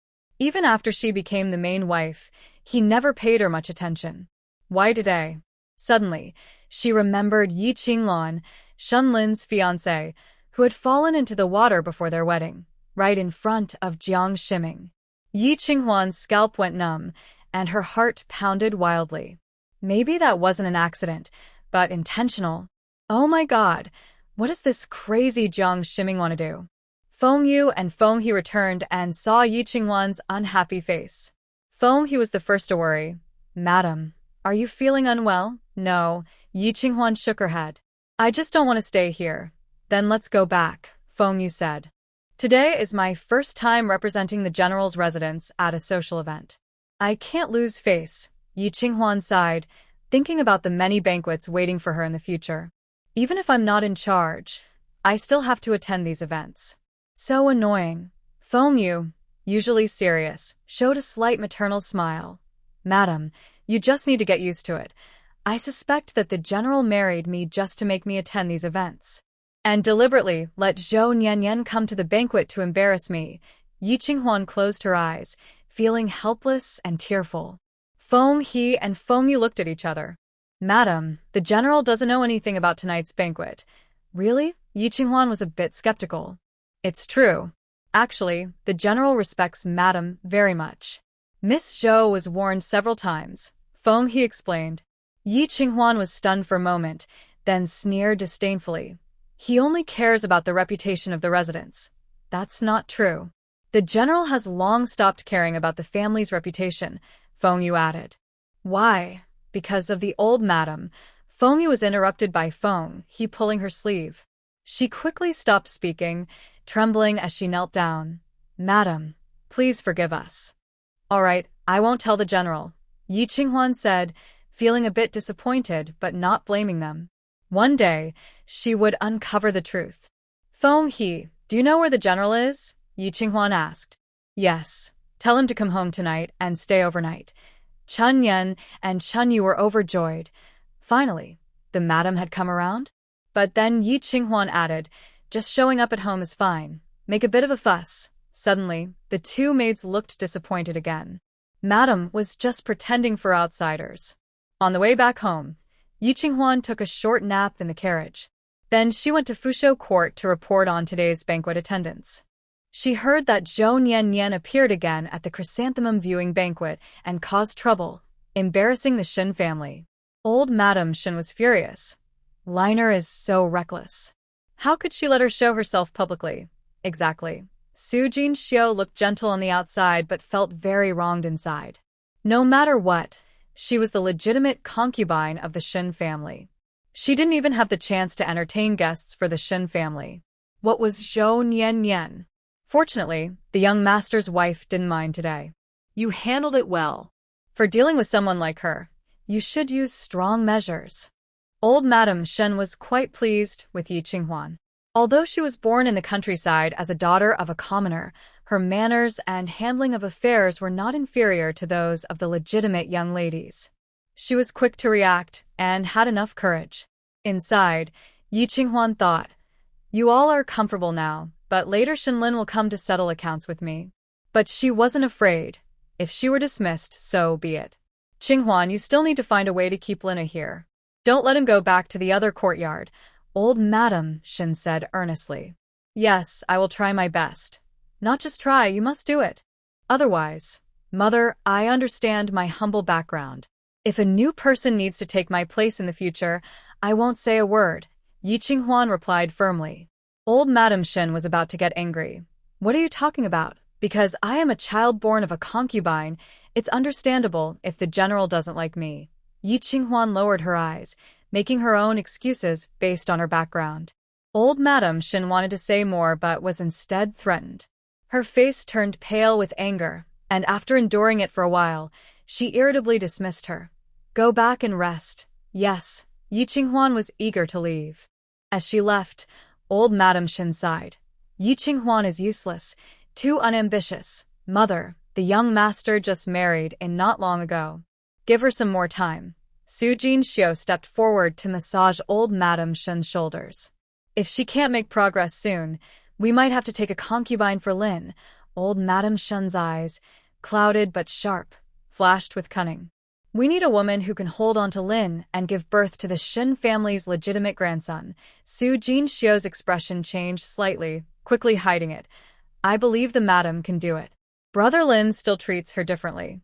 Even after she became the main wife, he never paid her much attention. Why today? Suddenly, she remembered Yi Qingluan, Shunlin's fiancé, who had fallen into the water before their wedding, right in front of Jiang Shiming. Yi Qinghuan's scalp went numb, and her heart pounded wildly. Maybe that wasn't an accident, but intentional. Oh my god, what does this crazy Jiang Shiming want to do? Feng Yu and Feng He returned and saw Yi Qinghuan's unhappy face. Feng He was the first to worry. Madam, are you feeling unwell? No, Yi Qinghuan shook her head. I just don't want to stay here. Then let's go back, Feng Yu said. Today is my first time representing the general's residence at a social event. I can't lose face, Yi Qinghuan sighed, thinking about the many banquets waiting for her in the future. Even if I'm not in charge, I still have to attend these events. So annoying. Feng Yu, usually serious, showed a slight maternal smile. Madam, you just need to get used to it. I suspect that the general married me just to make me attend these events. And deliberately let Zhou Nian come to the banquet to embarrass me. Yi Qinghuan closed her eyes, feeling helpless and tearful. Feng He and Feng Yu looked at each other. Madam, the general doesn't know anything about tonight's banquet. Really? Yi Qinghuan was a bit skeptical. It's true. Actually, the general respects Madam very much. Miss Zhou was warned several times, Feng He explained. Yi Qinghuan was stunned for a moment, then sneered disdainfully. He only cares about the reputation of the residents. That's not true. The general has long stopped caring about the family's reputation, Feng Yu added. Why? Because of the old madam. Feng Yu was interrupted by Feng He pulling her sleeve. She quickly stopped speaking, trembling as she knelt down. Madam, please forgive us. All right, I won't tell the general, Yi Qinghuan said, feeling a bit disappointed but not blaming them. One day, she would uncover the truth. Feng He, do you know where the general is? Yi Qinghuan asked. Yes, tell him to come home tonight and stay overnight. Chun Yan and Chun Yu were overjoyed. Finally, the madam had come around? But then Yi Qinghuan added, Just showing up at home is fine. Make a bit of a fuss. Suddenly, the two maids looked disappointed again. Madam was just pretending for outsiders. On the way back home, Yi Qinghuan took a short nap in the carriage. Then she went to Fusho Court to report on today's banquet attendance. She heard that Zhou Nian appeared again at the chrysanthemum viewing banquet and caused trouble, embarrassing the Shen family. Old Madam Shen was furious. Liner is so reckless. How could she let her show herself publicly? Exactly. Su Jinxiu looked gentle on the outside but felt very wronged inside. No matter what, she was the legitimate concubine of the Shen family. She didn't even have the chance to entertain guests for the Shen family. What was Zhou Nian? Fortunately, the young master's wife didn't mind today. You handled it well. For dealing with someone like her, you should use strong measures. Old Madam Shen was quite pleased with Yi Qinghuan. Although she was born in the countryside as a daughter of a commoner, her manners and handling of affairs were not inferior to those of the legitimate young ladies. She was quick to react and had enough courage. Inside, Yi Qinghuan thought, "You all are comfortable now, but later Shenlin will come to settle accounts with me." But she wasn't afraid. If she were dismissed, so be it. "Qinghuan, you still need to find a way to keep Lina here. Don't let him go back to the other courtyard," Old Madam Shen said earnestly. "Yes, I will try my best." "Not just try, you must do it. Otherwise, Mother, I understand my humble background. If a new person needs to take my place in the future, I won't say a word," Yi Qinghuan replied firmly. Old Madam Shen was about to get angry. "What are you talking about? Because I am a child born of a concubine, it's understandable if the general doesn't like me." Yi Qinghuan lowered her eyes, making her own excuses based on her background. Old Madam Shen wanted to say more but was instead threatened. Her face turned pale with anger, and after enduring it for a while, she irritably dismissed her. "Go back and rest." "Yes." Yi Qinghuan was eager to leave. As she left, Old Madam Shen sighed. "Yi Qinghuan is useless, too unambitious. Mother, the young master just married and not long ago. Give her some more time." Su Jinxiu stepped forward to massage Old Madam Shen's shoulders. "If she can't make progress soon, we might have to take a concubine for Lin." Old Madam Shen's eyes, clouded but sharp, flashed with cunning. "We need a woman who can hold on to Lin and give birth to the Shen family's legitimate grandson." Su Jinxiu's expression changed slightly, quickly hiding it. "I believe the madam can do it. Brother Lin still treats her differently.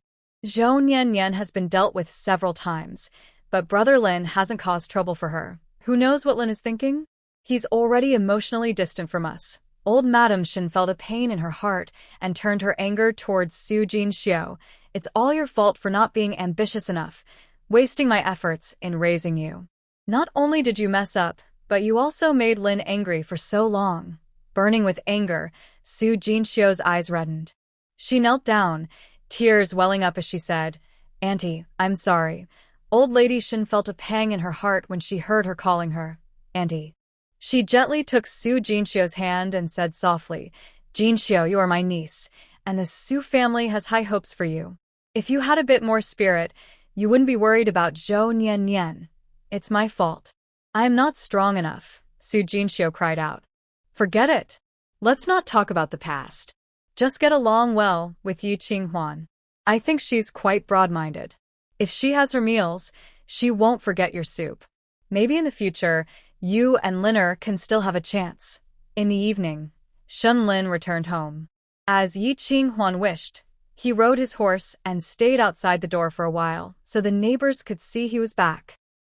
Zhou Nian has been dealt with several times, but Brother Lin hasn't caused trouble for her. Who knows what Lin is thinking? He's already emotionally distant from us." Old Madam Shen felt a pain in her heart and turned her anger towards Su Jinxiu. "It's all your fault for not being ambitious enough, wasting my efforts in raising you. Not only did you mess up, but you also made Lin angry for so long." Burning with anger, Su Jinxiu's eyes reddened. She knelt down, tears welling up as she said, "Auntie, I'm sorry." Old Lady Shen felt a pang in her heart when she heard her calling her Auntie. She gently took Su Jinxiu's hand and said softly, "Jinxiu, you are my niece, and the Su family has high hopes for you. If you had a bit more spirit, you wouldn't be worried about Zhou Nian. It's my fault. I am not strong enough," Su Jinxiu cried out. "Forget it. Let's not talk about the past. Just get along well with Yi Qinghuan. I think she's quite broad-minded. If she has her meals, she won't forget your soup. Maybe in the future, you and Liner can still have a chance." In the evening, Shen Lin returned home. As Yi Qinghuan wished, he rode his horse and stayed outside the door for a while so the neighbors could see he was back.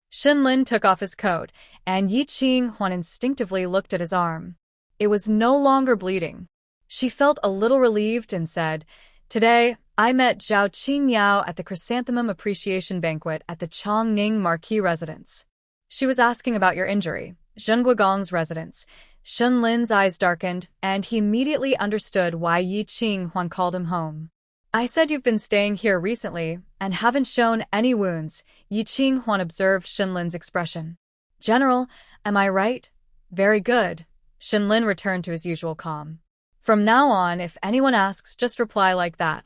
Shen Lin took off his coat, and Yi Qinghuan instinctively looked at his arm. It was no longer bleeding. She felt a little relieved and said, "Today, I met Zhao Qingyao at the Chrysanthemum Appreciation Banquet at the Chongning Marquis residence. She was asking about your injury." Zhenguogong's residence. Shen Lin's eyes darkened, and he immediately understood why Yi Qinghuan called him home. "I said you've been staying here recently and haven't shown any wounds." Yi Qinghuan observed Shen Lin's expression. "General, am I right?" "Very good." Shen Lin returned to his usual calm. "From now on, if anyone asks, just reply like that."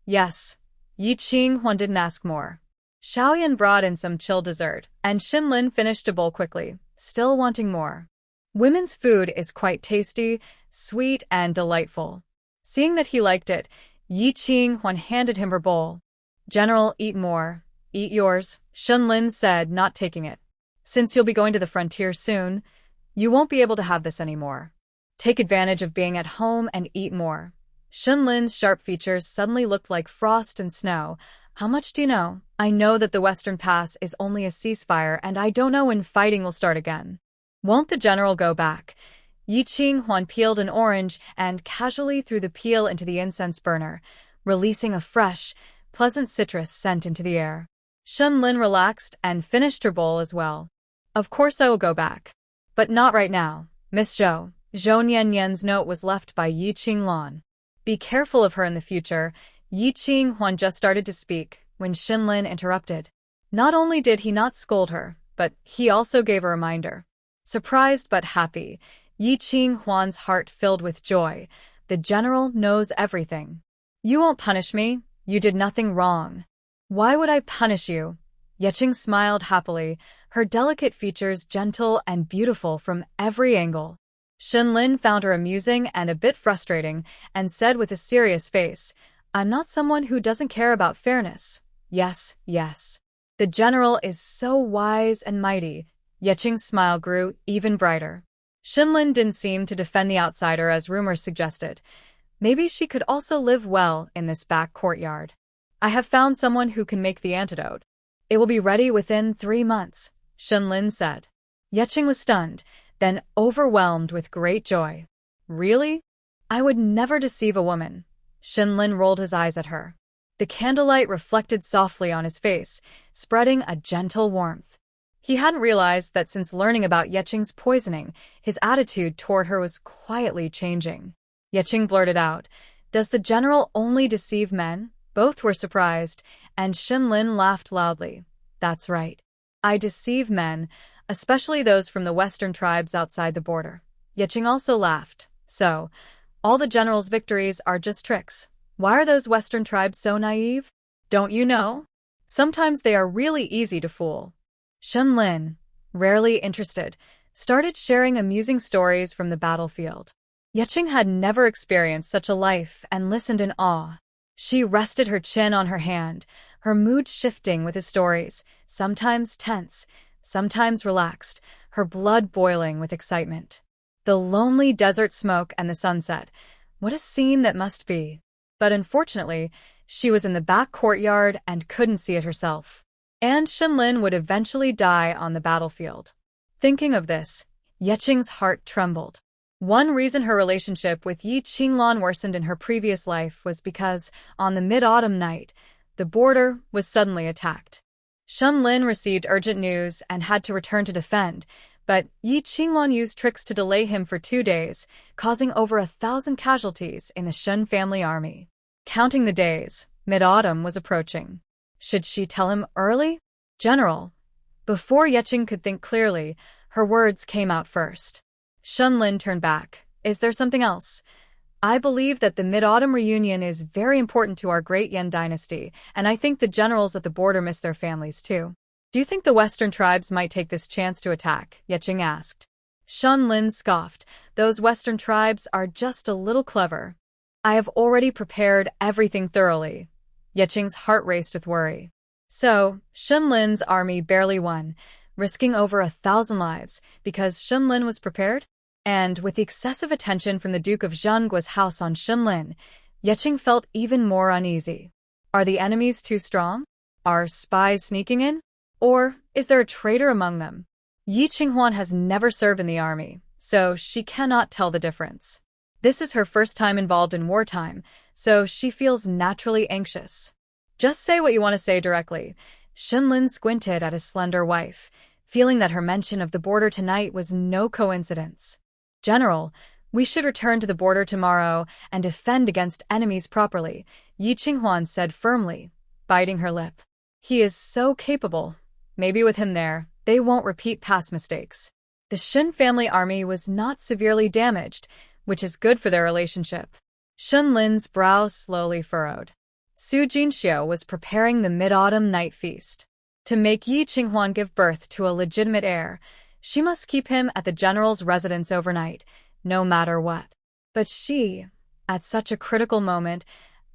"Yes." Yi Qinghuan didn't ask more. Xiaoyan brought in some chilled dessert, and Shen Lin finished a bowl quickly, still wanting more. Women's food is quite tasty, sweet, and delightful. Seeing that he liked it, Yi Qinghuan handed him her bowl. General, eat more. Eat yours, Shunlin said, not taking it. Since you'll be going to the frontier soon, you won't be able to have this anymore. Take advantage of being at home and eat more. Shunlin's sharp features suddenly looked like frost and snow. How much do you know? I know that the Western Pass is only a ceasefire, and I don't know when fighting will start again. Won't the general go back? Yi Qinghuan peeled an orange and casually threw the peel into the incense burner, releasing a fresh, pleasant citrus scent into the air. Shunlin relaxed and finished her bowl as well. Of course I will go back. But not right now, Miss Zhou. Zhou Nianyan's note was left by Yi Qingluan. Be careful of her in the future. Yi Qinghuan just started to speak when Shunlin interrupted. Not only did he not scold her, but he also gave a reminder. Surprised but happy, Yi Qinghuan's heart filled with joy. The general knows everything. You won't punish me. You did nothing wrong. Why would I punish you? Yeqing smiled happily, her delicate features gentle and beautiful from every angle. Shunlin found her amusing and a bit frustrating, and said with a serious face, I'm not someone who doesn't care about fairness. Yes, yes. The general is so wise and mighty. Yeqing's smile grew even brighter. Shunlin didn't seem to defend the outsider as rumors suggested. Maybe she could also live well in this back courtyard. I have found someone who can make the antidote. It will be ready within 3 months, Shunlin said. Yeqing was stunned, then overwhelmed with great joy. Really? I would never deceive a woman. Shunlin rolled his eyes at her. The candlelight reflected softly on his face, spreading a gentle warmth. He hadn't realized that since learning about Yeqing's poisoning, his attitude toward her was quietly changing. Yeqing blurted out, Does the general only deceive men? Both were surprised, and Shunlin laughed loudly. That's right. I deceive men, especially those from the western tribes outside the border. Yeqing also laughed. So, all the general's victories are just tricks. Why are those western tribes so naive? Don't you know? Sometimes they are really easy to fool. Shunlin, rarely interested, started sharing amusing stories from the battlefield. Yeqing had never experienced such a life and listened in awe. She rested her chin on her hand, her mood shifting with his stories, sometimes tense, sometimes relaxed, her blood boiling with excitement. The lonely desert smoke and the sunset. What a scene that must be. But unfortunately, she was in the back courtyard and couldn't see it herself. And Shunlin would eventually die on the battlefield. Thinking of this, Yeqing's heart trembled. One reason her relationship with Yi Qingluan worsened in her previous life was because, on the mid-autumn night, the border was suddenly attacked. Shunlin received urgent news and had to return to defend, but Yi Qingluan used tricks to delay him for 2 days, causing over 1,000 casualties in the Shun family army. Counting the days, mid-autumn was approaching. Should she tell him early? General. Before Yeqing could think clearly, her words came out first. Shunlin turned back. Is there something else? I believe that the mid-autumn reunion is very important to our great Yan dynasty, and I think the generals at the border miss their families too. Do you think the western tribes might take this chance to attack? Yeqing asked. Shunlin scoffed. Those western tribes are just a little clever. I have already prepared everything thoroughly. Yeqing's heart raced with worry. So, Shunlin's army barely won, risking over 1,000 lives because Shunlin was prepared? And with the excessive attention from the Duke of Zhengguo's house on Shunlin, Yeqing felt even more uneasy. Are the enemies too strong? Are spies sneaking in? Or is there a traitor among them? Yi Qinghuan has never served in the army, so she cannot tell the difference. This is her first time involved in wartime, so she feels naturally anxious. Just say what you want to say directly. Shunlin squinted at his slender wife, feeling that her mention of the border tonight was no coincidence. General, we should return to the border tomorrow and defend against enemies properly, Yi Qinghuan said firmly, biting her lip. He is so capable. Maybe with him there, they won't repeat past mistakes. The Shun family army was not severely damaged, which is good for their relationship. Shunlin's brow slowly furrowed. Su Jinxiu was preparing the mid-autumn night feast. To make Yi Qinghuan give birth to a legitimate heir, She must keep him at the general's residence overnight, no matter what. But she, at such a critical moment,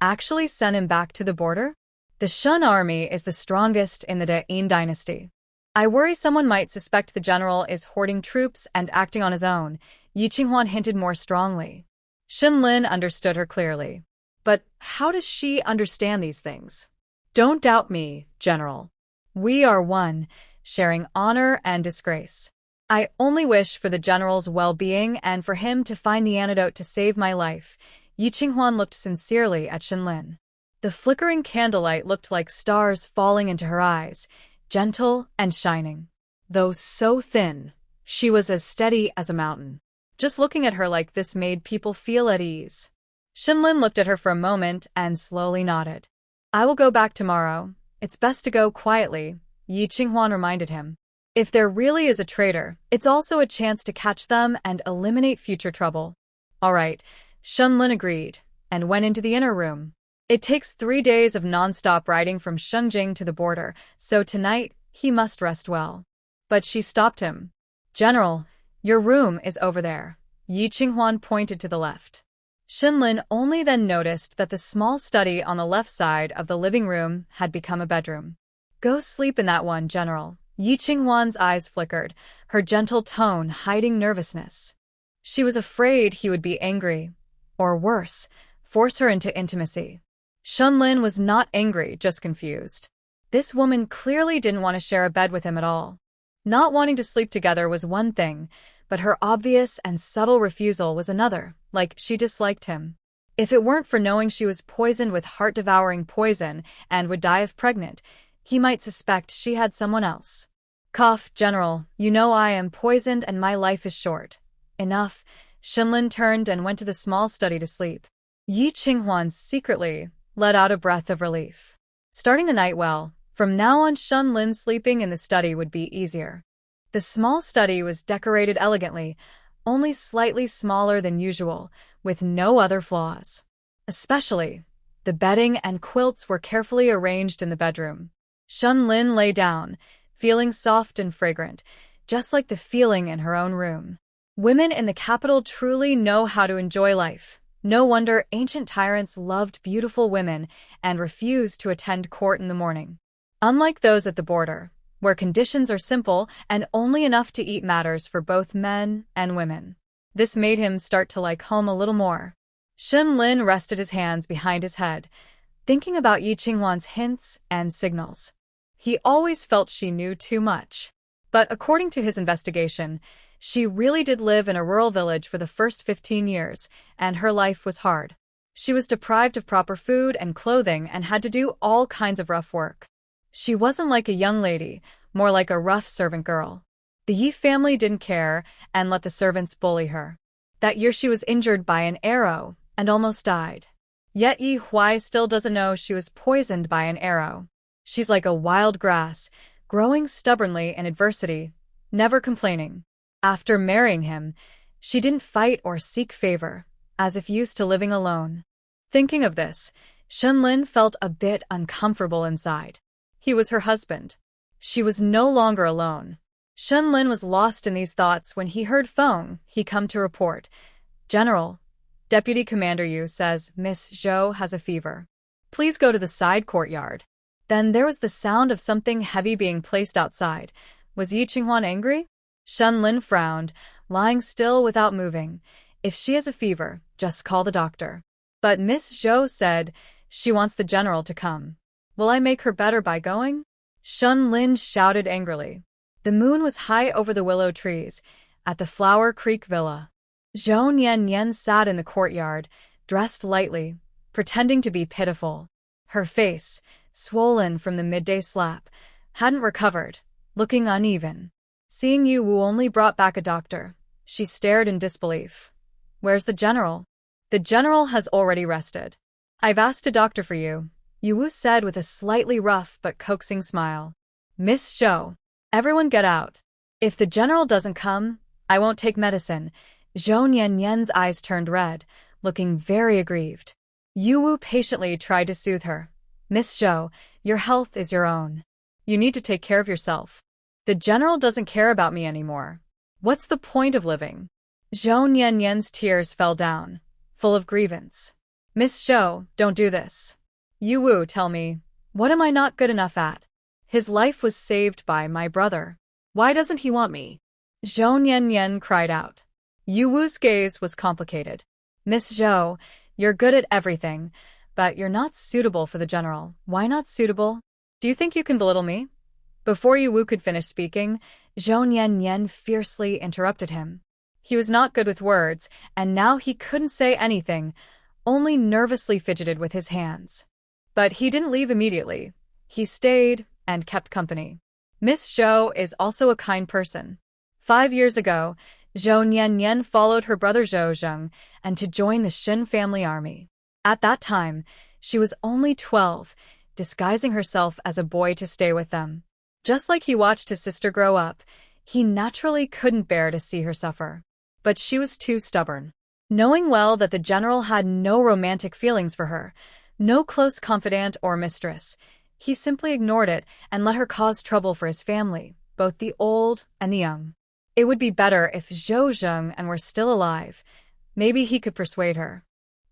actually sent him back to the border? The Shun army is the strongest in the Dain dynasty. I worry someone might suspect the general is hoarding troops and acting on his own, Yi Qinghuan hinted more strongly. Shen Lin understood her clearly. But how does she understand these things? Don't doubt me, General. We are one, sharing honor and disgrace. I only wish for the general's well-being and for him to find the antidote to save my life. Yi Qinghuan looked sincerely at Shen Lin. The flickering candlelight looked like stars falling into her eyes, gentle and shining. Though so thin, she was as steady as a mountain. Just looking at her like this made people feel at ease. Shen Lin looked at her for a moment and slowly nodded. I will go back tomorrow. It's best to go quietly, Yi Qinghuan reminded him. If there really is a traitor, it's also a chance to catch them and eliminate future trouble. All right, Shen Lin agreed and went into the inner room. It takes 3 days of non-stop riding from Shengjing to the border, so tonight he must rest well. But she stopped him. General, your room is over there. Yi Qinghuan pointed to the left. Shen Lin only then noticed that the small study on the left side of the living room had become a bedroom. Go sleep in that one, General. Yi Qinghuan's eyes flickered, her gentle tone hiding nervousness. She was afraid he would be angry, or worse, force her into intimacy. Shen Lin was not angry, just confused. This woman clearly didn't want to share a bed with him at all. Not wanting to sleep together was one thing, but her obvious and subtle refusal was another, like she disliked him. If it weren't for knowing she was poisoned with heart-devouring poison and would die if pregnant, he might suspect she had someone else. Cough, General, you know I am poisoned and my life is short. Enough. Shen Lin turned and went to the small study to sleep. Yi Qinghuan secretly let out a breath of relief. Starting the night well, from now on Shen Lin sleeping in the study would be easier. The small study was decorated elegantly, only slightly smaller than usual, with no other flaws. Especially, the bedding and quilts were carefully arranged in the bedroom. Shen Lin lay down, feeling soft and fragrant, just like the feeling in her own room. Women in the capital truly know how to enjoy life. No wonder ancient tyrants loved beautiful women and refused to attend court in the morning. Unlike those at the border, where conditions are simple and only enough to eat matters for both men and women. This made him start to like home a little more. Shen Lin rested his hands behind his head, thinking about Yi Qinghuan's hints and signals. He always felt she knew too much. But according to his investigation, she really did live in a rural village for the first 15 years, and her life was hard. She was deprived of proper food and clothing and had to do all kinds of rough work. She wasn't like a young lady, more like a rough servant girl. The Yi family didn't care and let the servants bully her. That year she was injured by an arrow and almost died. Yet Yi Huai still doesn't know she was poisoned by an arrow. She's like a wild grass, growing stubbornly in adversity, never complaining. After marrying him, she didn't fight or seek favor, as if used to living alone. Thinking of this, Shen Lin felt a bit uncomfortable inside. He was her husband. She was no longer alone. Shen Lin was lost in these thoughts when he heard Feng he come to report. General, Deputy Commander Yu says Miss Zhou has a fever. Please go to the side courtyard. Then there was the sound of something heavy being placed outside. Was Yi Qinghuan angry? Shen Lin frowned, lying still without moving. If she has a fever, just call the doctor. But Miss Zhou said she wants the general to come. Will I make her better by going? Shen Lin shouted angrily. The moon was high over the willow trees, at the Flower Creek Villa. Zhou Nian sat in the courtyard, dressed lightly, pretending to be pitiful. Her face, swollen from the midday slap, hadn't recovered, looking uneven. Seeing Yu Wu only brought back a doctor, she stared in disbelief. Where's the general? The general has already rested. I've asked a doctor for you, Yu Wu said with a slightly rough but coaxing smile. Miss Zhou, everyone get out. If the general doesn't come, I won't take medicine. Zhou Nian's eyes turned red, looking very aggrieved. Yu Wu patiently tried to soothe her. Miss Zhou, your health is your own. You need to take care of yourself. The general doesn't care about me anymore. What's the point of living? Zhou Nianyan's tears fell down, full of grievance. Miss Zhou, don't do this. Yu Wu, tell me, what am I not good enough at? His life was saved by my brother. Why doesn't he want me? Zhou Nianyan cried out. Yu Wu's gaze was complicated. Miss Zhou, you're good at everything, but you're not suitable for the general. Why not suitable? Do you think you can belittle me? Before Yu Wu could finish speaking, Zhou Nianyan fiercely interrupted him. He was not good with words, and now he couldn't say anything, only nervously fidgeted with his hands. But he didn't leave immediately. He stayed and kept company. Miss Zhou is also a kind person. 5 years ago, Zhou Nianyan followed her brother Zhou Zheng and to join the Shen family army. At that time, she was only 12, disguising herself as a boy to stay with them. Just like he watched his sister grow up, he naturally couldn't bear to see her suffer. But she was too stubborn. Knowing well that the general had no romantic feelings for her, no close confidant or mistress, he simply ignored it and let her cause trouble for his family, both the old and the young. It would be better if Zhou Zheng were still alive. Maybe he could persuade her.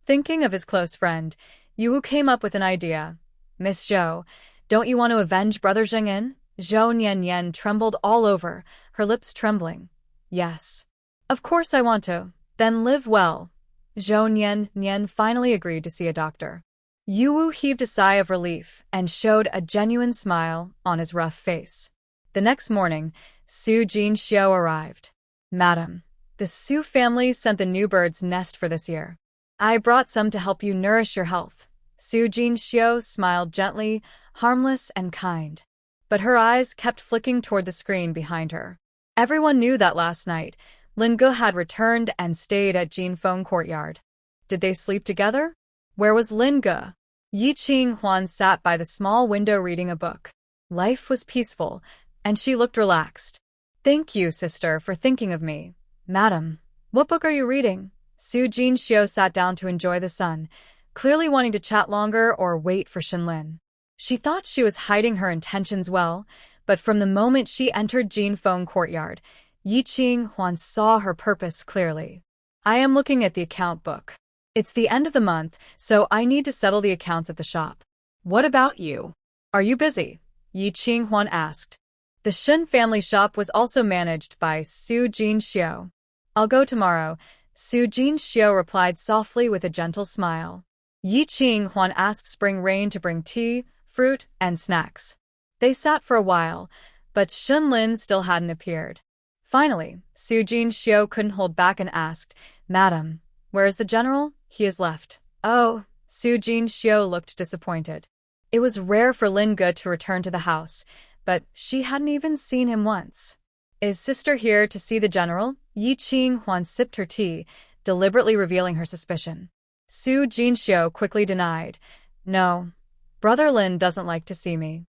Thinking of his close friend, Yu Wu came up with an idea. Miss Zhou, don't you want to avenge Brother Zheng? Zhou Nianyan trembled all over, her lips trembling. Yes. Of course I want to. Then live well. Zhou Nianyan finally agreed to see a doctor. Yu Wu heaved a sigh of relief and showed a genuine smile on his rough face. The next morning, Su Jinxiu arrived. Madam, the Su family sent the new bird's nest for this year. I brought some to help you nourish your health. Su Jinxiu smiled gently, harmless and kind. But her eyes kept flicking toward the screen behind her. Everyone knew that last night, Lin Ge had returned and stayed at Jinfeng Courtyard. Did they sleep together? Where was Lin Ge? Yi Qinghuan sat by the small window reading a book. Life was peaceful, and she looked relaxed. Thank you, sister, for thinking of me. Madam, what book are you reading? Su Jinxiu sat down to enjoy the sun, clearly wanting to chat longer or wait for Shenlin. She thought she was hiding her intentions well, but from the moment she entered Jinfeng Courtyard, Yi Qinghuan saw her purpose clearly. I am looking at the account book. It's the end of the month, so I need to settle the accounts at the shop. What about you? Are you busy? Yi Qinghuan asked. The Shen family shop was also managed by Su Jinxiu. I'll go tomorrow, Su Jinxiu replied softly with a gentle smile. Yi Qinghuan asked Spring Rain to bring tea, fruit, and snacks. They sat for a while, but Shenlin still hadn't appeared. Finally, Su Jinxiu couldn't hold back and asked, Madam, where is the general? He has left. Oh, Su Jinxiu looked disappointed. It was rare for Lin Ge to return to the house, but she hadn't even seen him once. Is sister here to see the general? Yi Qinghuan sipped her tea, deliberately revealing her suspicion. Su Jinxiu quickly denied. No, Brother Lin doesn't like to see me.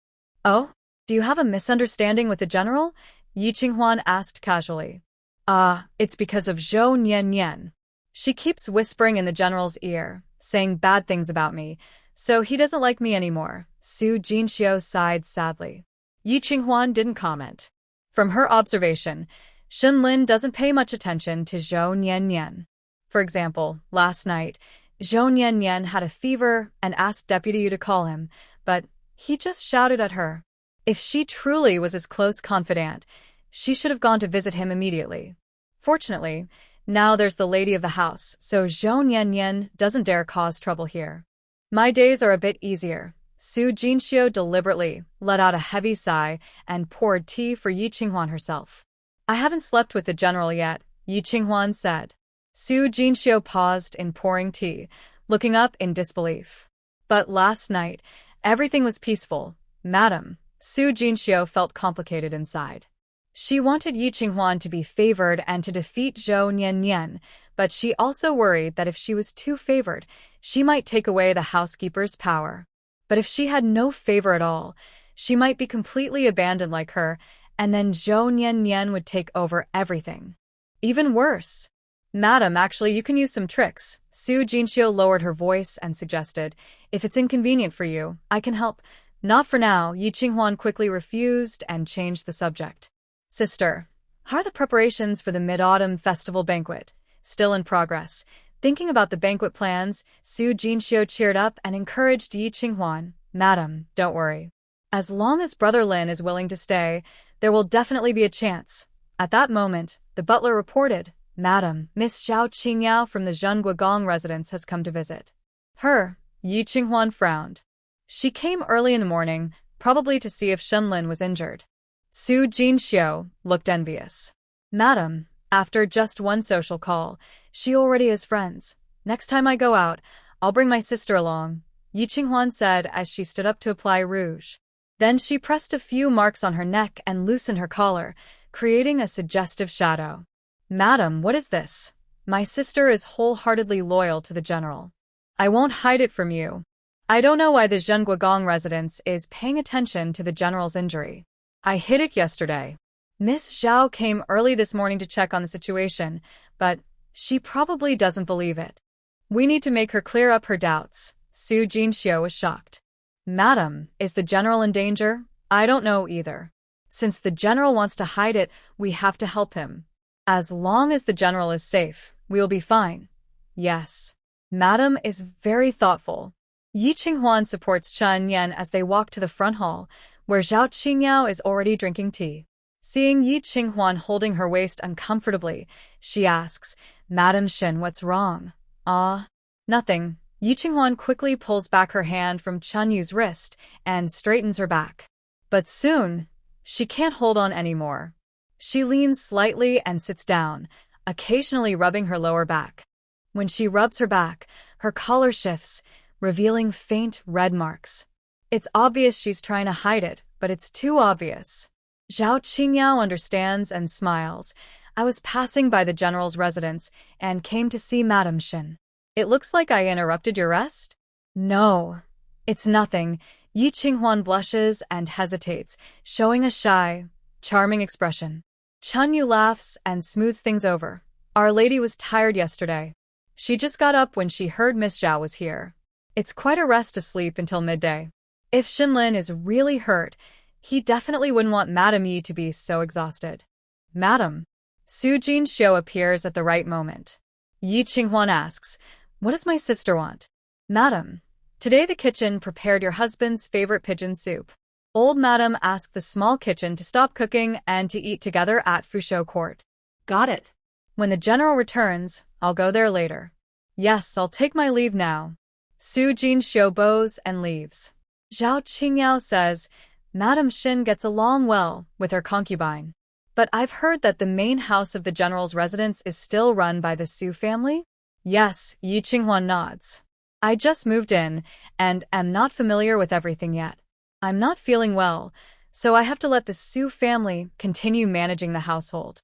Oh, do you have a misunderstanding with the general? Yi Qinghuan asked casually. It's because of Zhou Nianyan. She keeps whispering in the general's ear, saying bad things about me, so he doesn't like me anymore. Su Jinxiu sighed sadly. Yi Qinghuan didn't comment. From her observation, Shenlin doesn't pay much attention to Zhou Nianyan. For example, last night, Zhou Nianyan had a fever and asked Deputy Yu to call him, but he just shouted at her. If she truly was his close confidant, she should have gone to visit him immediately. Fortunately, now there's the lady of the house, so Zhou Nianyan doesn't dare cause trouble here. My days are a bit easier. Su Jinxiu deliberately let out a heavy sigh and poured tea for Yi Qinghuan herself. I haven't slept with the general yet, Yi Qinghuan said. Su Jinxiu paused in pouring tea, looking up in disbelief. But last night, everything was peaceful. Madam, Su Jinxiu felt complicated inside. She wanted Yi Qinghuan to be favored and to defeat Zhou Nianyan, but she also worried that if she was too favored, she might take away the housekeeper's power. But if she had no favor at all, she might be completely abandoned like her, and then Zhou Nianyan would take over everything. Even worse. Madam, actually, you can use some tricks. Su Jinxiu lowered her voice and suggested, if it's inconvenient for you, I can help. Not for now, Yi Qinghuan quickly refused and changed the subject. Sister, how are the preparations for the Mid-Autumn Festival banquet? Still in progress. Thinking about the banquet plans, Su Jinxiu cheered up and encouraged Yi Qinghuan. Madam, don't worry. As long as Brother Lin is willing to stay, there will definitely be a chance. At that moment, the butler reported, Madam, Miss Zhao Qingyao from the Zhenguagong residence has come to visit. Her, Yi Qinghuan frowned. She came early in the morning, probably to see if Shenlin was injured. Su Jinxiu looked envious. Madam, after just one social call, she already has friends. Next time I go out, I'll bring my sister along, Yi Qinghuan said as she stood up to apply rouge. Then she pressed a few marks on her neck and loosened her collar, creating a suggestive shadow. Madam, what is this? My sister is wholeheartedly loyal to the general. I won't hide it from you. I don't know why the Zhenguagong residence is paying attention to the general's injury. I hid it yesterday. Miss Zhao came early this morning to check on the situation, but she probably doesn't believe it. We need to make her clear up her doubts. Su Jinxiu was shocked. Madam, is the general in danger? I don't know either. Since the general wants to hide it, we have to help him. As long as the general is safe, we'll be fine. Yes. Madam is very thoughtful. Yi Qinghuan supports Chen Yan as they walk to the front hall, where Zhao Qingyao is already drinking tea. Seeing Yi Qinghuan holding her waist uncomfortably, she asks, Madam Shen, what's wrong? Nothing. Yi Qinghuan quickly pulls back her hand from Chen Yu's wrist and straightens her back. But soon, she can't hold on anymore. She leans slightly and sits down, occasionally rubbing her lower back. When she rubs her back, her collar shifts, revealing faint red marks. It's obvious she's trying to hide it, but it's too obvious. Zhao Qingyao understands and smiles. I was passing by the general's residence and came to see Madam Shen. It looks like I interrupted your rest? No, it's nothing. Yi Qinghuan blushes and hesitates, showing a shy, charming expression. Chen Yu laughs and smooths things over. Our lady was tired yesterday. She just got up when she heard Miss Zhao was here. It's quite a rest to sleep until midday. If Shenlin is really hurt, he definitely wouldn't want Madam Yi to be so exhausted. Madam. Su Jinxiu appears at the right moment. Yi Qinghuan asks, what does my sister want? Madam. Today the kitchen prepared your husband's favorite pigeon soup. Old Madam asked the small kitchen to stop cooking and to eat together at Fusho Court. Got it. When the general returns, I'll go there later. Yes, I'll take my leave now. Su Jinxiu bows and leaves. Zhao Qingyao says, Madam Shen gets along well with her concubine. But I've heard that the main house of the general's residence is still run by the Su family? Yes, Yi Qinghuan nods. I just moved in and am not familiar with everything yet. I'm not feeling well, so I have to let the Su family continue managing the household.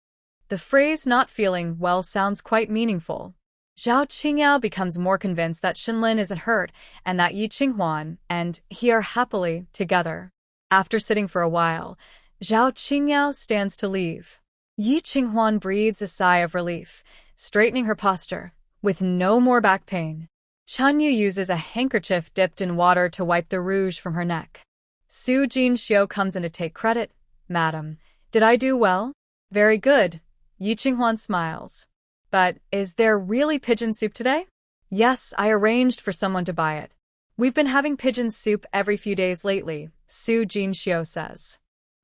The phrase not feeling well sounds quite meaningful. Zhao Qingyao becomes more convinced that Shenlin isn't hurt and that Yi Qinghuan and he are happily together. After sitting for a while, Zhao Qingyao stands to leave. Yi Qinghuan breathes a sigh of relief, straightening her posture, with no more back pain. Chen Yu uses a handkerchief dipped in water to wipe the rouge from her neck. Su Jinxiu comes in to take credit. Madam, did I do well? Very good. Yi Qinghuan smiles. But is there really pigeon soup today? Yes, I arranged for someone to buy it. We've been having pigeon soup every few days lately, Su Jinxiu says.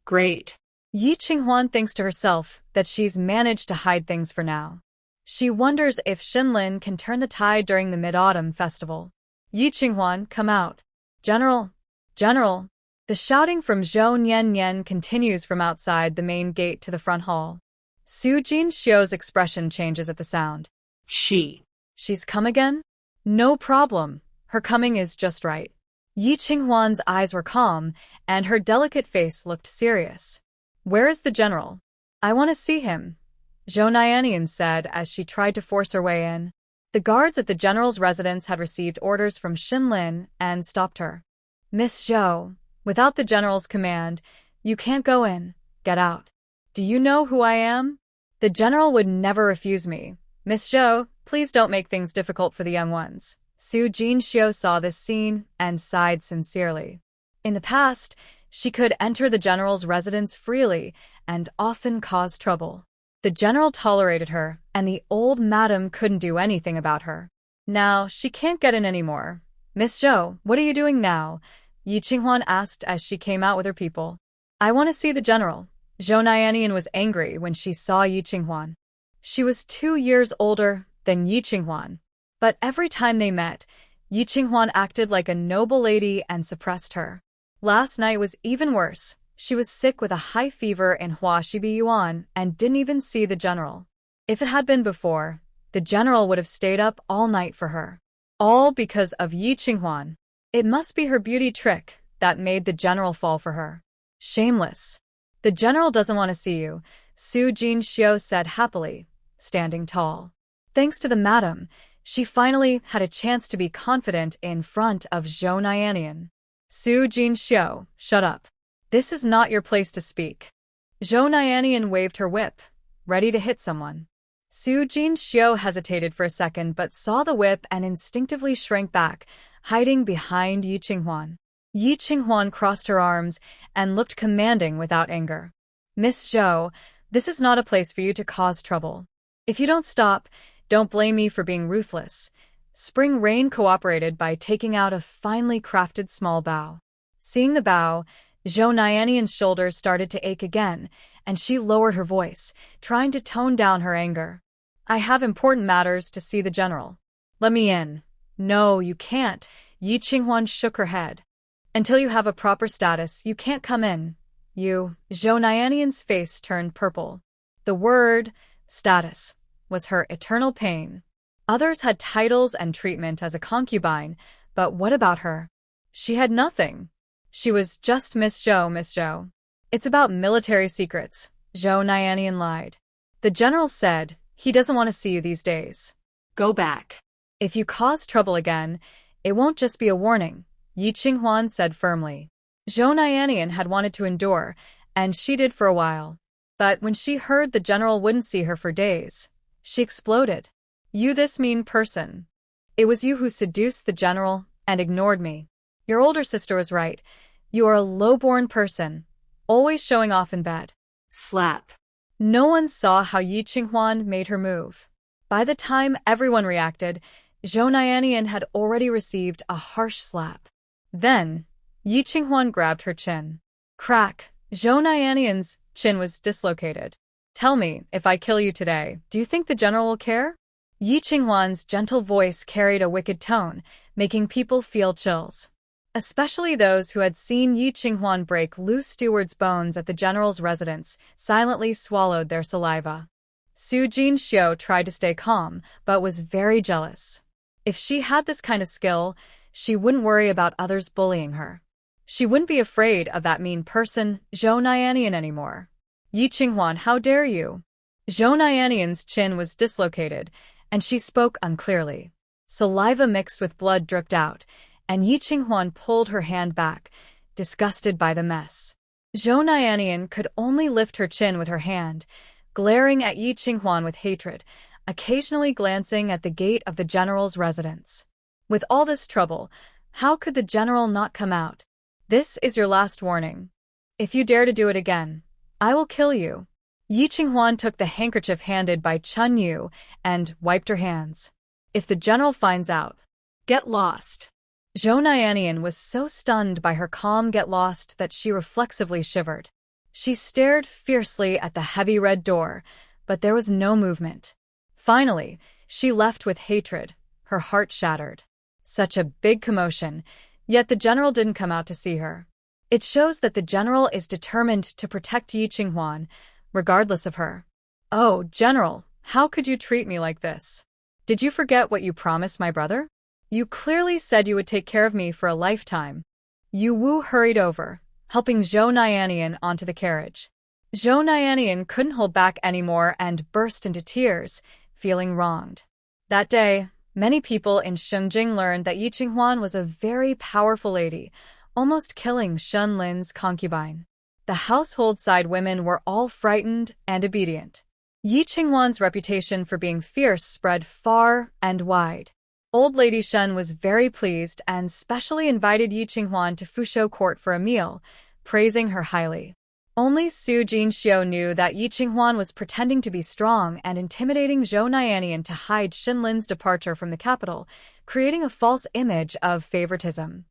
Great. Yi Qinghuan thinks to herself that she's managed to hide things for now. She wonders if Shenlin can turn the tide during the Mid-Autumn Festival. Yi Qinghuan, come out. General! General! The shouting from Zhou Nian continues from outside the main gate to the front hall. Su Jinxiu's expression changes at the sound. She's come again? No problem. Her coming is just right. Yi Qinghuan's eyes were calm, and her delicate face looked serious. Where is the general? I want to see him, Zhou Nianian said as she tried to force her way in. The guards at the general's residence had received orders from Shenlin and stopped her. Miss Zhou, without the general's command, you can't go in. Get out. Do you know who I am? The general would never refuse me. Miss Zhou, please don't make things difficult for the young ones. Su Jinxiu saw this scene and sighed sincerely. In the past, She could enter the general's residence freely and often cause trouble. The general tolerated her, and the old madam couldn't do anything about her. Now, she can't get in anymore. Miss Zhou, what are you doing now? Yi Qinghuan asked as she came out with her people. I want to see the general. Zhou Nianian was angry when she saw Yi Qinghuan. She was 2 years older than Yi Qinghuan. But every time they met, Yi Qinghuan acted like a noble lady and suppressed her. Last night was even worse. She was sick with a high fever in Huaxibi Yuan and didn't even see the general. If it had been before, the general would have stayed up all night for her. All because of Yi Qinghuan. It must be her beauty trick that made the general fall for her. Shameless. The general doesn't want to see you, Su Jinxiu said happily, standing tall. Thanks to the madam, she finally had a chance to be confident in front of Zhou Nianian. Su Jinxiu, shut up. This is not your place to speak. Zhou Nianian waved her whip, ready to hit someone. Su Jinxiu hesitated for a second but saw the whip and instinctively shrank back, hiding behind Yi Qinghuan. Yi Qinghuan crossed her arms and looked commanding without anger. Miss Zhou, this is not a place for you to cause trouble. If you don't stop, don't blame me for being ruthless. Spring Rain cooperated by taking out a finely crafted small bow. Seeing the bow, Zhou Nianian's shoulders started to ache again, and she lowered her voice, trying to tone down her anger. I have important matters to see the general. Let me in. No, you can't. Yi Qinghuan shook her head. Until you have a proper status, you can't come in. Zhou Nianian's face turned purple. The word, status, was her eternal pain. Others had titles and treatment as a concubine, but what about her? She had nothing. She was just Miss Zhou, Miss Zhou. It's about military secrets, Zhou Nianian lied. The general said he doesn't want to see you these days. Go back. If you cause trouble again, it won't just be a warning, Yi Qinghuan said firmly. Zhou Nianian had wanted to endure, and she did for a while. But when she heard the general wouldn't see her for days, she exploded. You this mean person. It was you who seduced the general and ignored me. Your older sister was right. You are a low-born person, always showing off in bed. Slap. No one saw how Yi Qinghuan made her move. By the time everyone reacted, Zhou Nianian had already received a harsh slap. Then, Yi Qinghuan grabbed her chin. Crack. Zhou Nianian's chin was dislocated. Tell me, if I kill you today, do you think the general will care? Yi Qinghuan's gentle voice carried a wicked tone, making people feel chills. Especially those who had seen Yi Qinghuan break Lu Steward's bones at the general's residence, silently swallowed their saliva. Su Jinxiu tried to stay calm, but was very jealous. If she had this kind of skill, she wouldn't worry about others bullying her. She wouldn't be afraid of that mean person, Zhou Nianian, anymore. Yi Qinghuan, how dare you? Zhou Nianian's chin was dislocated, and she spoke unclearly. Saliva mixed with blood dripped out, and Yi Qinghuan pulled her hand back, disgusted by the mess. Zhou Nianian could only lift her chin with her hand, glaring at Yi Qinghuan with hatred, occasionally glancing at the gate of the general's residence. With all this trouble, how could the general not come out? This is your last warning. If you dare to do it again, I will kill you. Yi Qinghuan took the handkerchief handed by Chun Yu and wiped her hands. If the general finds out, get lost. Zhou Nianian was so stunned by her calm get lost that she reflexively shivered. She stared fiercely at the heavy red door, but there was no movement. Finally, she left with hatred, her heart shattered. Such a big commotion, yet the general didn't come out to see her. It shows that the general is determined to protect Yi Qinghuan, regardless of her. Oh, general, how could you treat me like this? Did you forget what you promised my brother? You clearly said you would take care of me for a lifetime. Yu Wu hurried over, helping Zhou Nianian onto the carriage. Zhou Nianian couldn't hold back anymore and burst into tears, feeling wronged. That day, many people in Shengjing learned that Yi Qinghuan was a very powerful lady, almost killing Shun Lin's concubine. The household-side women were all frightened and obedient. Yi Qinghuan's reputation for being fierce spread far and wide. Old Lady Shun was very pleased and specially invited Yi Qinghuan to Fuzhou Court for a meal, praising her highly. Only Su Jinxiu knew that Yi Qinghuan was pretending to be strong and intimidating Zhou Nianian to hide Xinlin's departure from the capital, creating a false image of favoritism.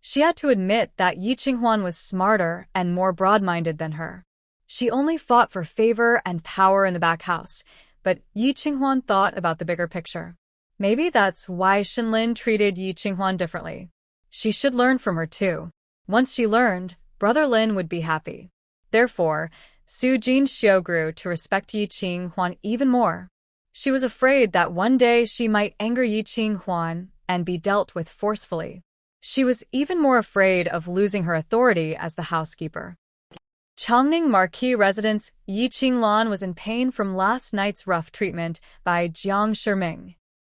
She had to admit that Yi Qinghuan was smarter and more broad-minded than her. She only fought for favor and power in the back house, but Yi Qinghuan thought about the bigger picture. Maybe that's why Xinlin treated Yi Qinghuan differently. She should learn from her too. Once she learned, Brother Lin would be happy. Therefore, Su Jinxiu grew to respect Yi Qinghuan even more. She was afraid that one day she might anger Yi Qinghuan and be dealt with forcefully. She was even more afraid of losing her authority as the housekeeper. Chongning Marquis residence Yi Qinglan was in pain from last night's rough treatment by Jiang Shiming.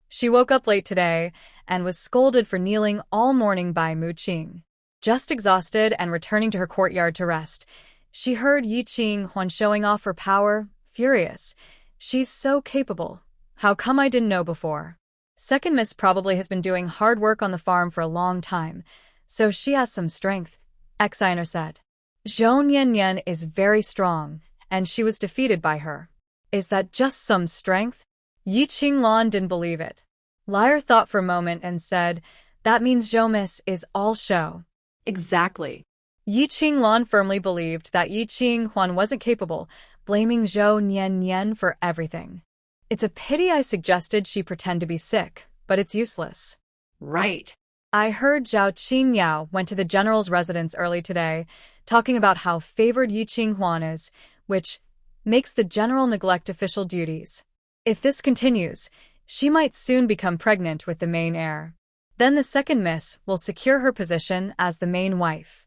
She woke up late today and was scolded for kneeling all morning by Mu Qing. Just exhausted and returning to her courtyard to rest, she heard Yi Qinghuan showing off her power, furious. She's so capable. How come I didn't know before? Second Miss probably has been doing hard work on the farm for a long time, so she has some strength, Exiner said. Zhou Nianyan is very strong, and she was defeated by her. Is that just some strength? Yi Qinglan didn't believe it. Lyre thought for a moment and said, that means Zhou Miss is all show. Exactly. Yi Qinglan firmly believed that Yi Qinghuan wasn't capable, blaming Zhou Nianyan for everything. It's a pity I suggested she pretend to be sick, but it's useless. Right. I heard Zhao Qingyao went to the general's residence early today, talking about how favored Yi Qinghuan is, which makes the general neglect official duties. If this continues, she might soon become pregnant with the main heir. Then the second miss will secure her position as the main wife.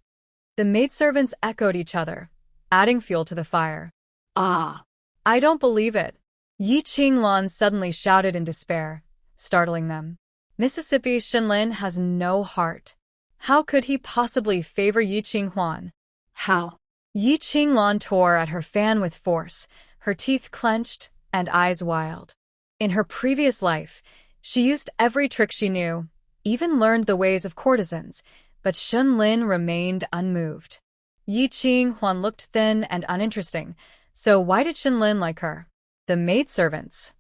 The maidservants echoed each other, adding fuel to the fire. Ah. I don't believe it. Yi Qinglan suddenly shouted in despair, startling them. Mississippi Xinlin has no heart. How could he possibly favor Yi Qinghuan? How? Yi Qinglan tore at her fan with force, her teeth clenched and eyes wild. In her previous life, she used every trick she knew, even learned the ways of courtesans, but Xinlin remained unmoved. Yi Qinghuan looked thin and uninteresting, so why did Xinlin like her? The maidservants.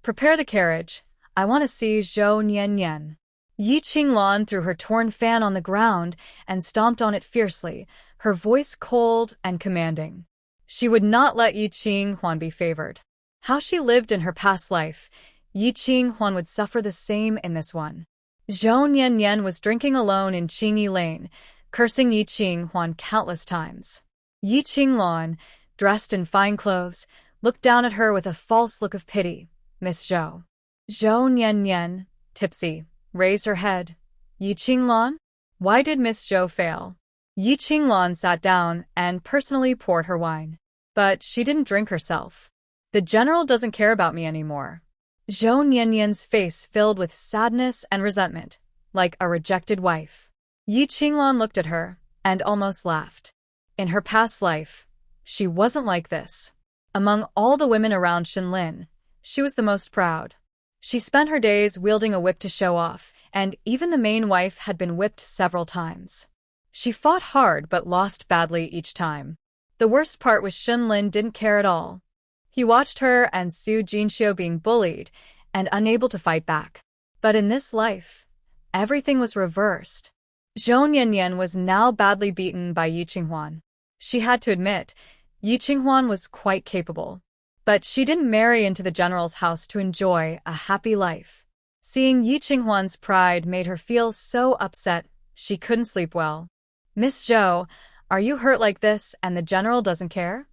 Prepare the carriage. I want to see Zhou Nianyan. Yi Qinglan threw her torn fan on the ground and stomped on it fiercely, her voice cold and commanding. She would not let Yi Qinghuan be favored. How she lived in her past life, Yi Qinghuan would suffer the same in this one. Zhou Nianyan was drinking alone in Qingyi Lane, cursing Yi Qinghuan countless times. Yi Qinglan, dressed in fine clothes, looked down at her with a false look of pity. Miss Zhou. Zhou Nianyan, tipsy, raised her head. Yi Qinglan? Why did Miss Zhou fail? Yi Qinglan sat down and personally poured her wine. But she didn't drink herself. The general doesn't care about me anymore. Zhou Nianyan's face filled with sadness and resentment, like a rejected wife. Yi Qinglan looked at her and almost laughed. In her past life, she wasn't like this. Among all the women around Xinlin, she was the most proud. She spent her days wielding a whip to show off, and even the main wife had been whipped several times. She fought hard but lost badly each time. The worst part was Xinlin didn't care at all. He watched her and Su Jinxiu being bullied and unable to fight back. But in this life, everything was reversed. Zhou Nianyan was now badly beaten by Yi Qinghuan. She had to admit, Yi Qinghuan was quite capable. But she didn't marry into the general's house to enjoy a happy life. Seeing Yi Qinghuan's pride made her feel so upset she couldn't sleep well. Miss Zhou, are you hurt like this and the general doesn't care?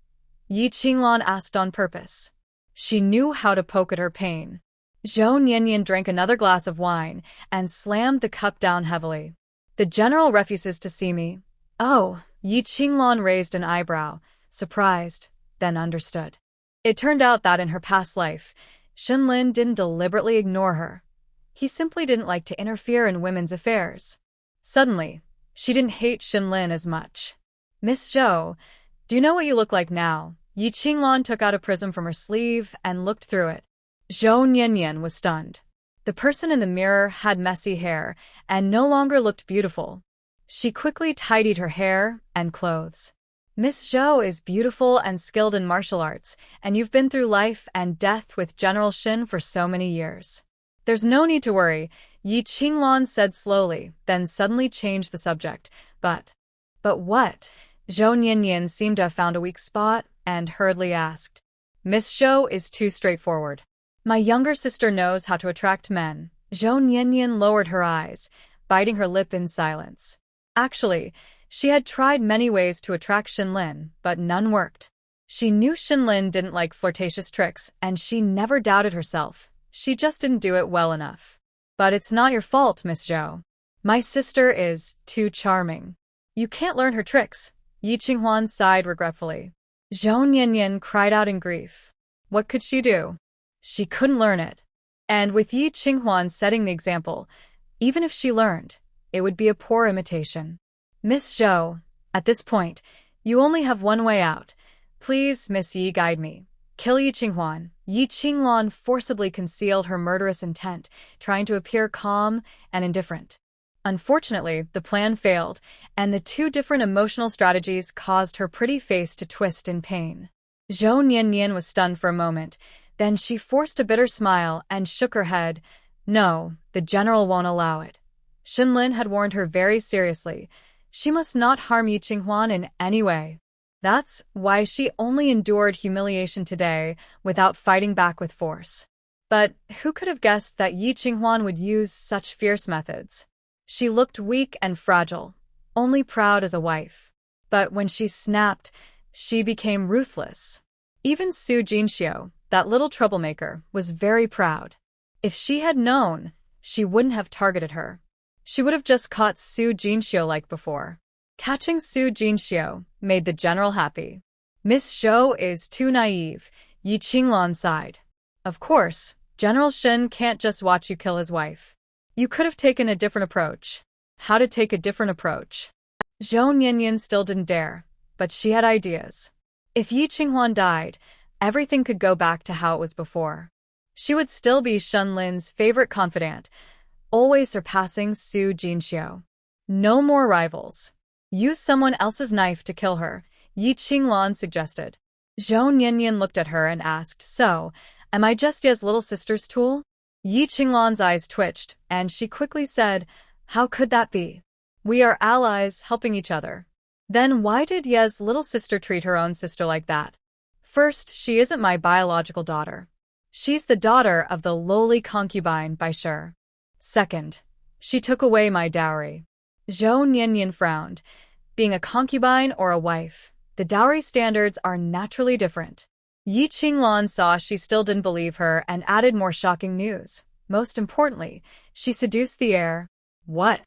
Yi Qinglan asked on purpose. She knew how to poke at her pain. Zhou Nianyan drank another glass of wine and slammed the cup down heavily. The general refuses to see me. Oh, Yi Qinglan raised an eyebrow, surprised, then understood. It turned out that in her past life, Xinlin didn't deliberately ignore her. He simply didn't like to interfere in women's affairs. Suddenly, she didn't hate Xinlin as much. Miss Zhou, do you know what you look like now? Yi Qinglan took out a prism from her sleeve and looked through it. Zhou Nianyan was stunned. The person in the mirror had messy hair and no longer looked beautiful. She quickly tidied her hair and clothes. Miss Zhou is beautiful and skilled in martial arts, and you've been through life and death with General Shin for so many years. There's no need to worry, Yi Qinglan said slowly, then suddenly changed the subject. But what? Zhou Nianyan seemed to have found a weak spot and hurriedly asked. Miss Zhou is too straightforward. My younger sister knows how to attract men. Zhou Nianyan lowered her eyes, biting her lip in silence. Actually, she had tried many ways to attract Xinlin, but none worked. She knew Xinlin didn't like flirtatious tricks, and she never doubted herself. She just didn't do it well enough. But it's not your fault, Miss Zhou. My sister is too charming. You can't learn her tricks. Yi Qinghuan sighed regretfully. Zhou Nianyan cried out in grief. What could she do? She couldn't learn it. And with Yi Qinghuan setting the example, even if she learned, it would be a poor imitation. Miss Zhou, at this point, you only have one way out. Please, Miss Yi, guide me. Kill Yi Qinghuan. Yi Qinglan forcibly concealed her murderous intent, trying to appear calm and indifferent. Unfortunately, the plan failed, and the two different emotional strategies caused her pretty face to twist in pain. Zhou Nianyan was stunned for a moment. Then she forced a bitter smile and shook her head. No, the general won't allow it. Xinlin had warned her very seriously. She must not harm Yi Qinghuan in any way. That's why she only endured humiliation today without fighting back with force. But who could have guessed that Yi Qinghuan would use such fierce methods? She looked weak and fragile, only proud as a wife. But when she snapped, she became ruthless. Even Su Jinxiu, that little troublemaker, was very proud. If she had known, she wouldn't have targeted her. She would have just caught Su Jinxiu like before. Catching Su Jinxiu made the general happy. Miss Zhou is too naive, Yi Qinglan sighed. Of course, General Shin can't just watch you kill his wife. You could have taken a different approach. How to take a different approach? Zhou Nianyan still didn't dare, but she had ideas. If Yi Qinghuan died, everything could go back to how it was before. She would still be Xinlin's favorite confidant, always surpassing Su Jinxiu. No more rivals. Use someone else's knife to kill her, Yi Qinglan suggested. Zhou Nianyan looked at her and asked, So, am I just Ye's little sister's tool? Yi Qinglan's eyes twitched, and she quickly said, How could that be? We are allies helping each other. Then why did Ye's little sister treat her own sister like that? First, she isn't my biological daughter. She's the daughter of the lowly concubine by Shi. Second, she took away my dowry. Zhou Nianyan frowned. Being a concubine or a wife, the dowry standards are naturally different. Yi Qinglan saw she still didn't believe her and added more shocking news. Most importantly, she seduced the heir. What?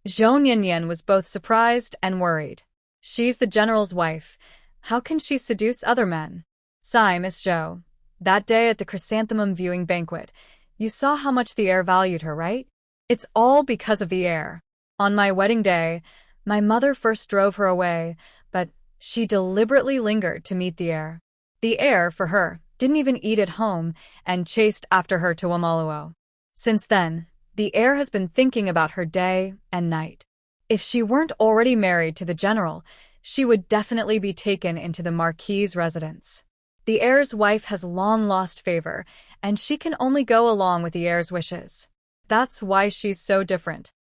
Zhou Nianyan was both surprised and worried. She's the general's wife. How can she seduce other men? Sigh, Miss Zhou. That day at the chrysanthemum viewing banquet, you saw how much the heir valued her, right? It's all because of the heir. On my wedding day, my mother first drove her away, but she deliberately lingered to meet the heir. The heir, for her, didn't even eat at home and chased after her to Wamaluo. Since then, the heir has been thinking about her day and night. If she weren't already married to the general, she would definitely be taken into the marquis's residence. The heir's wife has long lost favor, and she can only go along with the heir's wishes. That's why she's so different.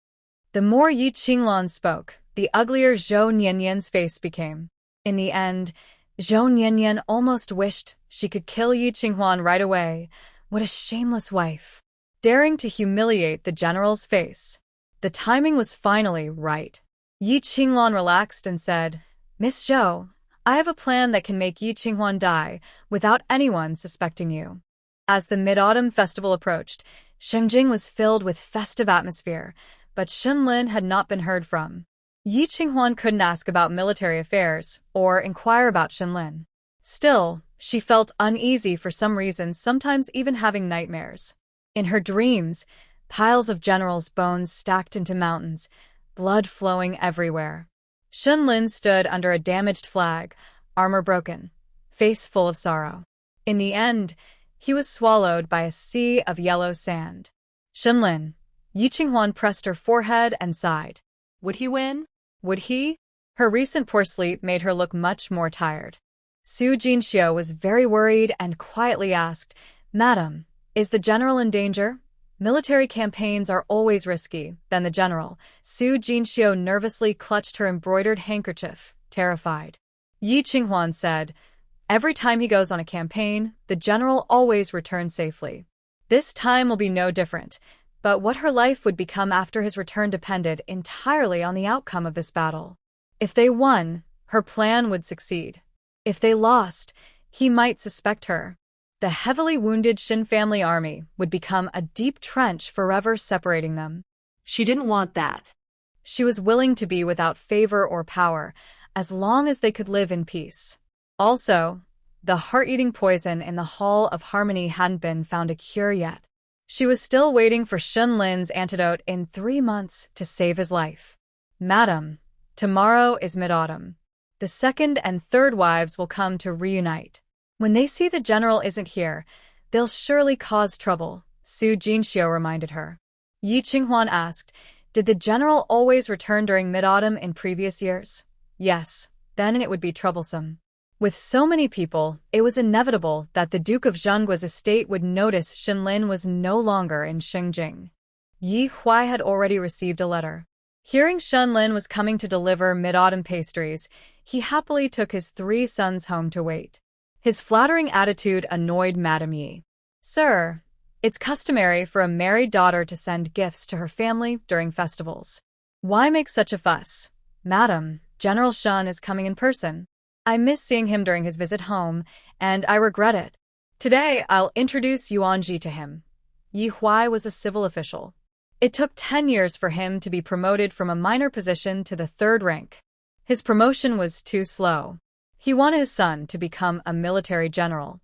The more Yi Qinglan spoke, the uglier Zhou Nianyan's face became. In the end, Zhou Nianyan almost wished she could kill Yi Qinghuan right away. What a shameless wife. Daring to humiliate the general's face. The timing was finally right. Yi Qinglan relaxed and said, Miss Zhou, I have a plan that can make Yi Qinghuan die without anyone suspecting you. As the Mid-Autumn Festival approached, Shengjing was filled with festive atmosphere, but Xinlin had not been heard from. Yi Qinghuan couldn't ask about military affairs or inquire about Xinlin. Still, she felt uneasy for some reason, sometimes even having nightmares. In her dreams, piles of generals' bones stacked into mountains, blood flowing everywhere. Xinlin stood under a damaged flag, armor broken, face full of sorrow. In the end, he was swallowed by a sea of yellow sand. Xinlin. Yi Qinghuan pressed her forehead and sighed. Would he win? would he? Her recent poor sleep made her look much more tired. Su Jinxiu was very worried and quietly asked, "Madam, is the general in danger?" "Military campaigns are always risky," then the general. Su Jinxiu nervously clutched her embroidered handkerchief, terrified. Yi Qinghuan said, "Every time he goes on a campaign, the general always returns safely. This time will be no different, but what her life would become after his return depended entirely on the outcome of this battle. If they won, her plan would succeed. If they lost, he might suspect her. The heavily wounded Shin family army would become a deep trench forever separating them." She didn't want that. She was willing to be without favor or power, as long as they could live in peace. Also, the heart-eating poison in the Hall of Harmony hadn't been found a cure yet. She was still waiting for Shun Lin's antidote in 3 months to save his life. "Madam, tomorrow is mid-autumn. The second and third wives will come to reunite. When they see the general isn't here, they'll surely cause trouble," Su Jinxiu reminded her. Yi Qinghuan asked, "Did the general always return during mid-autumn in previous years?" "Yes, then it would be troublesome." With so many people, it was inevitable that the Duke of Zhengguo's estate would notice Shinlin was no longer in Xingjing. Yi Huai had already received a letter. Hearing Shinlin was coming to deliver mid-autumn pastries, he happily took his 3 sons home to wait. His flattering attitude annoyed Madame Yi. "Sir, it's customary for a married daughter to send gifts to her family during festivals. Why make such a fuss? Madam, General Shun is coming in person. I miss seeing him during his visit home, and I regret it. Today, I'll introduce Yuanji to him." Yi Huai was a civil official. It took 10 years for him to be promoted from a minor position to the 3rd rank. His promotion was too slow. He wanted his son to become a military general.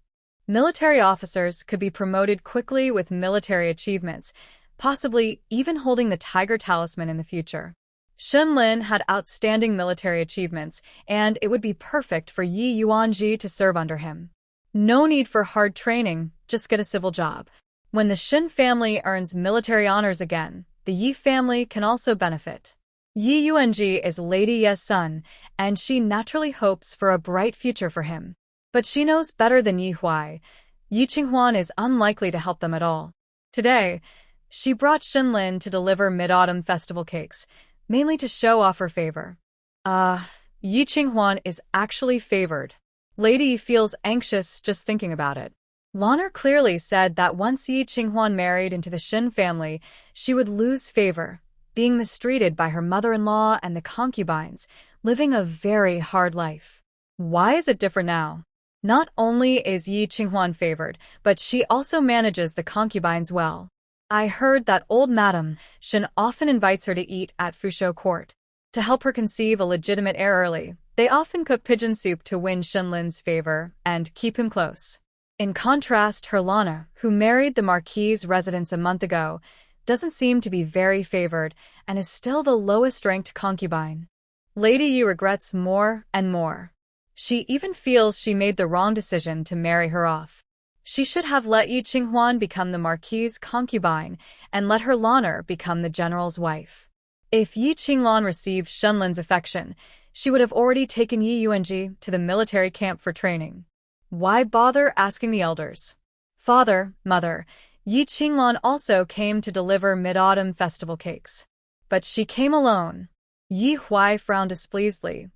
Military officers could be promoted quickly with military achievements, possibly even holding the Tiger Talisman in the future. Shun Lin had outstanding military achievements, and it would be perfect for Yi Yuanji to serve under him. No need for hard training, just get a civil job. When the Shin family earns military honors again, the Yi family can also benefit. Yi Yuanji is Lady Ye's son, and she naturally hopes for a bright future for him. But she knows better than Yi Huai. Yi Qinghuan is unlikely to help them at all. Today, she brought Shinlin to deliver mid-autumn festival cakes, mainly to show off her favor. Yi Qinghuan is actually favored. Lady Yi feels anxious just thinking about it. Lanner clearly said that once Yi Qinghuan married into the Shin family, she would lose favor, being mistreated by her mother-in-law and the concubines, living a very hard life. Why is it different now? Not only is Yi Qinghuan favored, but she also manages the concubines well. I heard that old Madame Shin often invites her to eat at Fusho Court. To help her conceive a legitimate heir early, they often cook pigeon soup to win Shinlin's favor and keep him close. In contrast, her Lana, who married the Marquis's residence a month ago, doesn't seem to be very favored and is still the lowest-ranked concubine. Lady Yi regrets more and more. She even feels she made the wrong decision to marry her off. She should have let Yi Qinghuan become the Marquis's concubine and let her Lanner become the general's wife. If Yi Qinglan received Shunlin's affection, she would have already taken Yi Yuanji to the military camp for training. Why bother asking the elders? Father, mother, Yi Qinglan also came to deliver mid-autumn festival cakes. But she came alone. Yi Huai frowned displeasedly.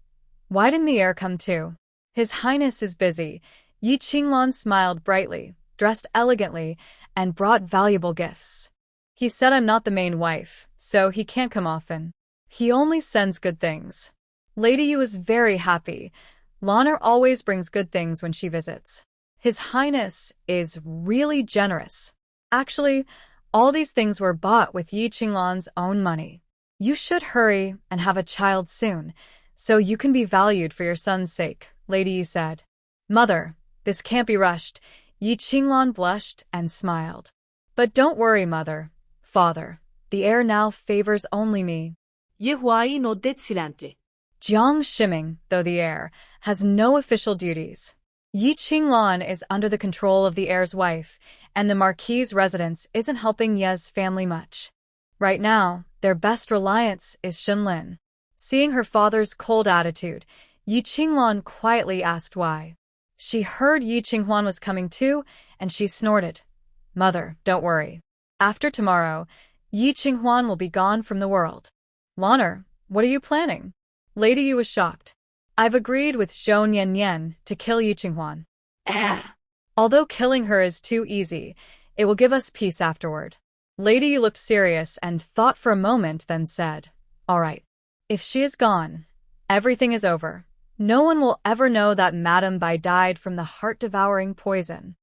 Why didn't the heir come too? His Highness is busy. Yi Qinglan smiled brightly, dressed elegantly, and brought valuable gifts. He said I'm not the main wife, so he can't come often. He only sends good things. Lady Yu is very happy. Lanner always brings good things when she visits. His Highness is really generous. Actually, all these things were bought with Yi Qinglan's own money. You should hurry and have a child soon, so you can be valued for your son's sake, Lady Yi said. Mother, this can't be rushed. Yi Qinglan blushed and smiled. But don't worry, mother. Father, the heir now favors only me. Yi Huai nodded silently. Jiang Shiming, though the heir, has no official duties. Yi Qinglan is under the control of the heir's wife, and the Marquis's residence isn't helping Ye's family much. Right now, their best reliance is Shinlin. Seeing her father's cold attitude, Yi Qinghuan quietly asked why. She heard Yi Qinghuan was coming too, and she snorted. Mother, don't worry. After tomorrow, Yi Qinghuan will be gone from the world. Lanner, what are you planning? Lady Yu was shocked. I've agreed with Zhou Nian to kill Yi Qinghuan. Although killing her is too easy, it will give us peace afterward. Lady Yu looked serious and thought for a moment, then said, All right. If she is gone, everything is over. No one will ever know that Madame Bai died from the heart-devouring poison.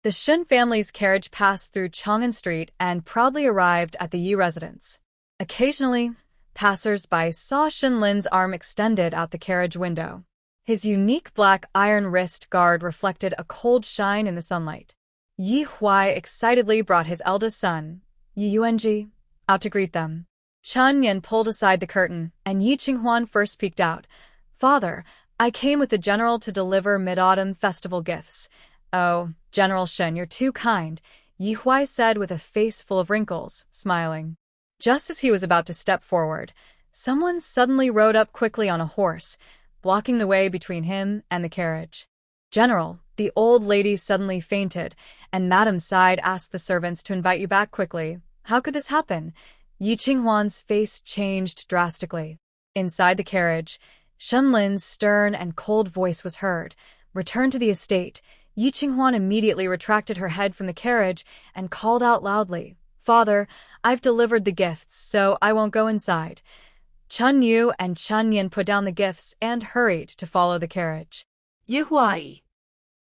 The Shen family's carriage passed through Chang'an Street and proudly arrived at the Yi residence. Occasionally, passers-by saw Shen Lin's arm extended out the carriage window. His unique black iron wrist guard reflected a cold shine in the sunlight. Yi Huai excitedly brought his eldest son, Yi Yuanji, out to greet them. Chen Yan pulled aside the curtain, and Yi Qinghuan first peeked out. Father, I came with the general to deliver mid-autumn festival gifts. Oh, General Shen, you're too kind, Yi Huai said with a face full of wrinkles, smiling. Just as he was about to step forward, someone suddenly rode up quickly on a horse, blocking the way between him and the carriage. General, the old lady suddenly fainted, and Madame Side asked the servants to invite you back quickly. How could this happen? Yi Qinghuan's face changed drastically. Inside the carriage, Shen Lin's stern and cold voice was heard. Return to the estate. Yi Qinghuan immediately retracted her head from the carriage and called out loudly, Father, I've delivered the gifts, so I won't go inside. Chen Yu and Chen Yan put down the gifts and hurried to follow the carriage. Yi Huai.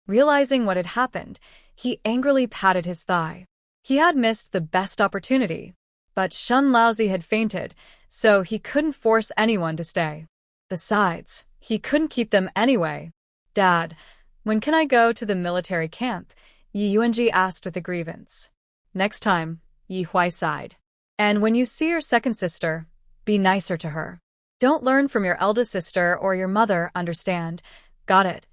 Realizing what had happened, he angrily patted his thigh. He had missed the best opportunity. But Shen Laozi had fainted, so he couldn't force anyone to stay. Besides, he couldn't keep them anyway. Dad, when can I go to the military camp? Yi Yuanji asked with a grievance. Next time, Yi Huai sighed. And when you see your second sister, be nicer to her. Don't learn from your eldest sister or your mother, understand? Got it.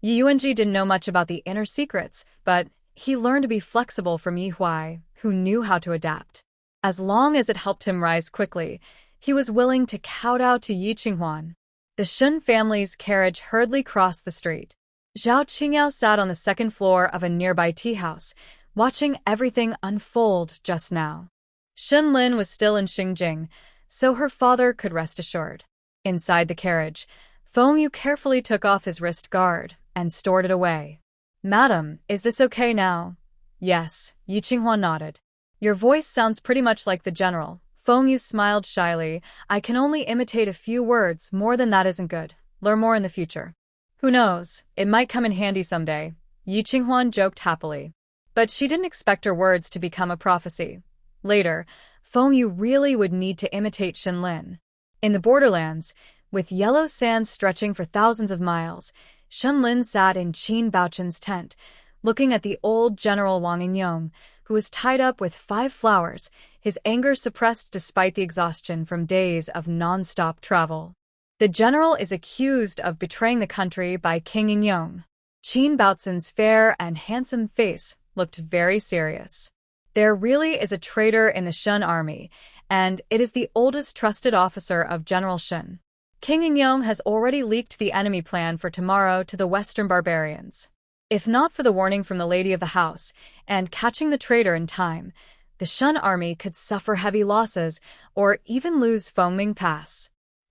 Yi Yuanji didn't know much about the inner secrets, but he learned to be flexible from Yi Huai, who knew how to adapt. As long as it helped him rise quickly, he was willing to kowtow to Yi Qinghuan. The Shen family's carriage hurriedly crossed the street. Zhao Qingyao sat on the second floor of a nearby tea house, watching everything unfold just now. Shen Lin was still in Xingjing, so her father could rest assured. Inside the carriage, Feng Yu carefully took off his wrist guard and stored it away. Madam, is this okay now? Yes, Yi Qinghuan nodded. Your voice sounds pretty much like the general. Feng Yu smiled shyly. I can only imitate a few words, more than that isn't good. Learn more in the future. Who knows, it might come in handy someday. Yi Qinghuan joked happily. But she didn't expect her words to become a prophecy. Later, Feng Yu really would need to imitate Shen Lin. In the borderlands, with yellow sands stretching for thousands of miles, Shen Lin sat in Qin Baochun's tent, looking at the old General Wang Yingyong, who was tied up with 5 flowers, his anger suppressed despite the exhaustion from days of non-stop travel. The general is accused of betraying the country by King Yingyong. Qin Baochun's fair and handsome face looked very serious. There really is a traitor in the Shen army, and it is the oldest trusted officer of General Shen. King Yingyong has already leaked the enemy plan for tomorrow to the Western barbarians. If not for the warning from the lady of the house and catching the traitor in time, the Shen army could suffer heavy losses or even lose Fengming Pass.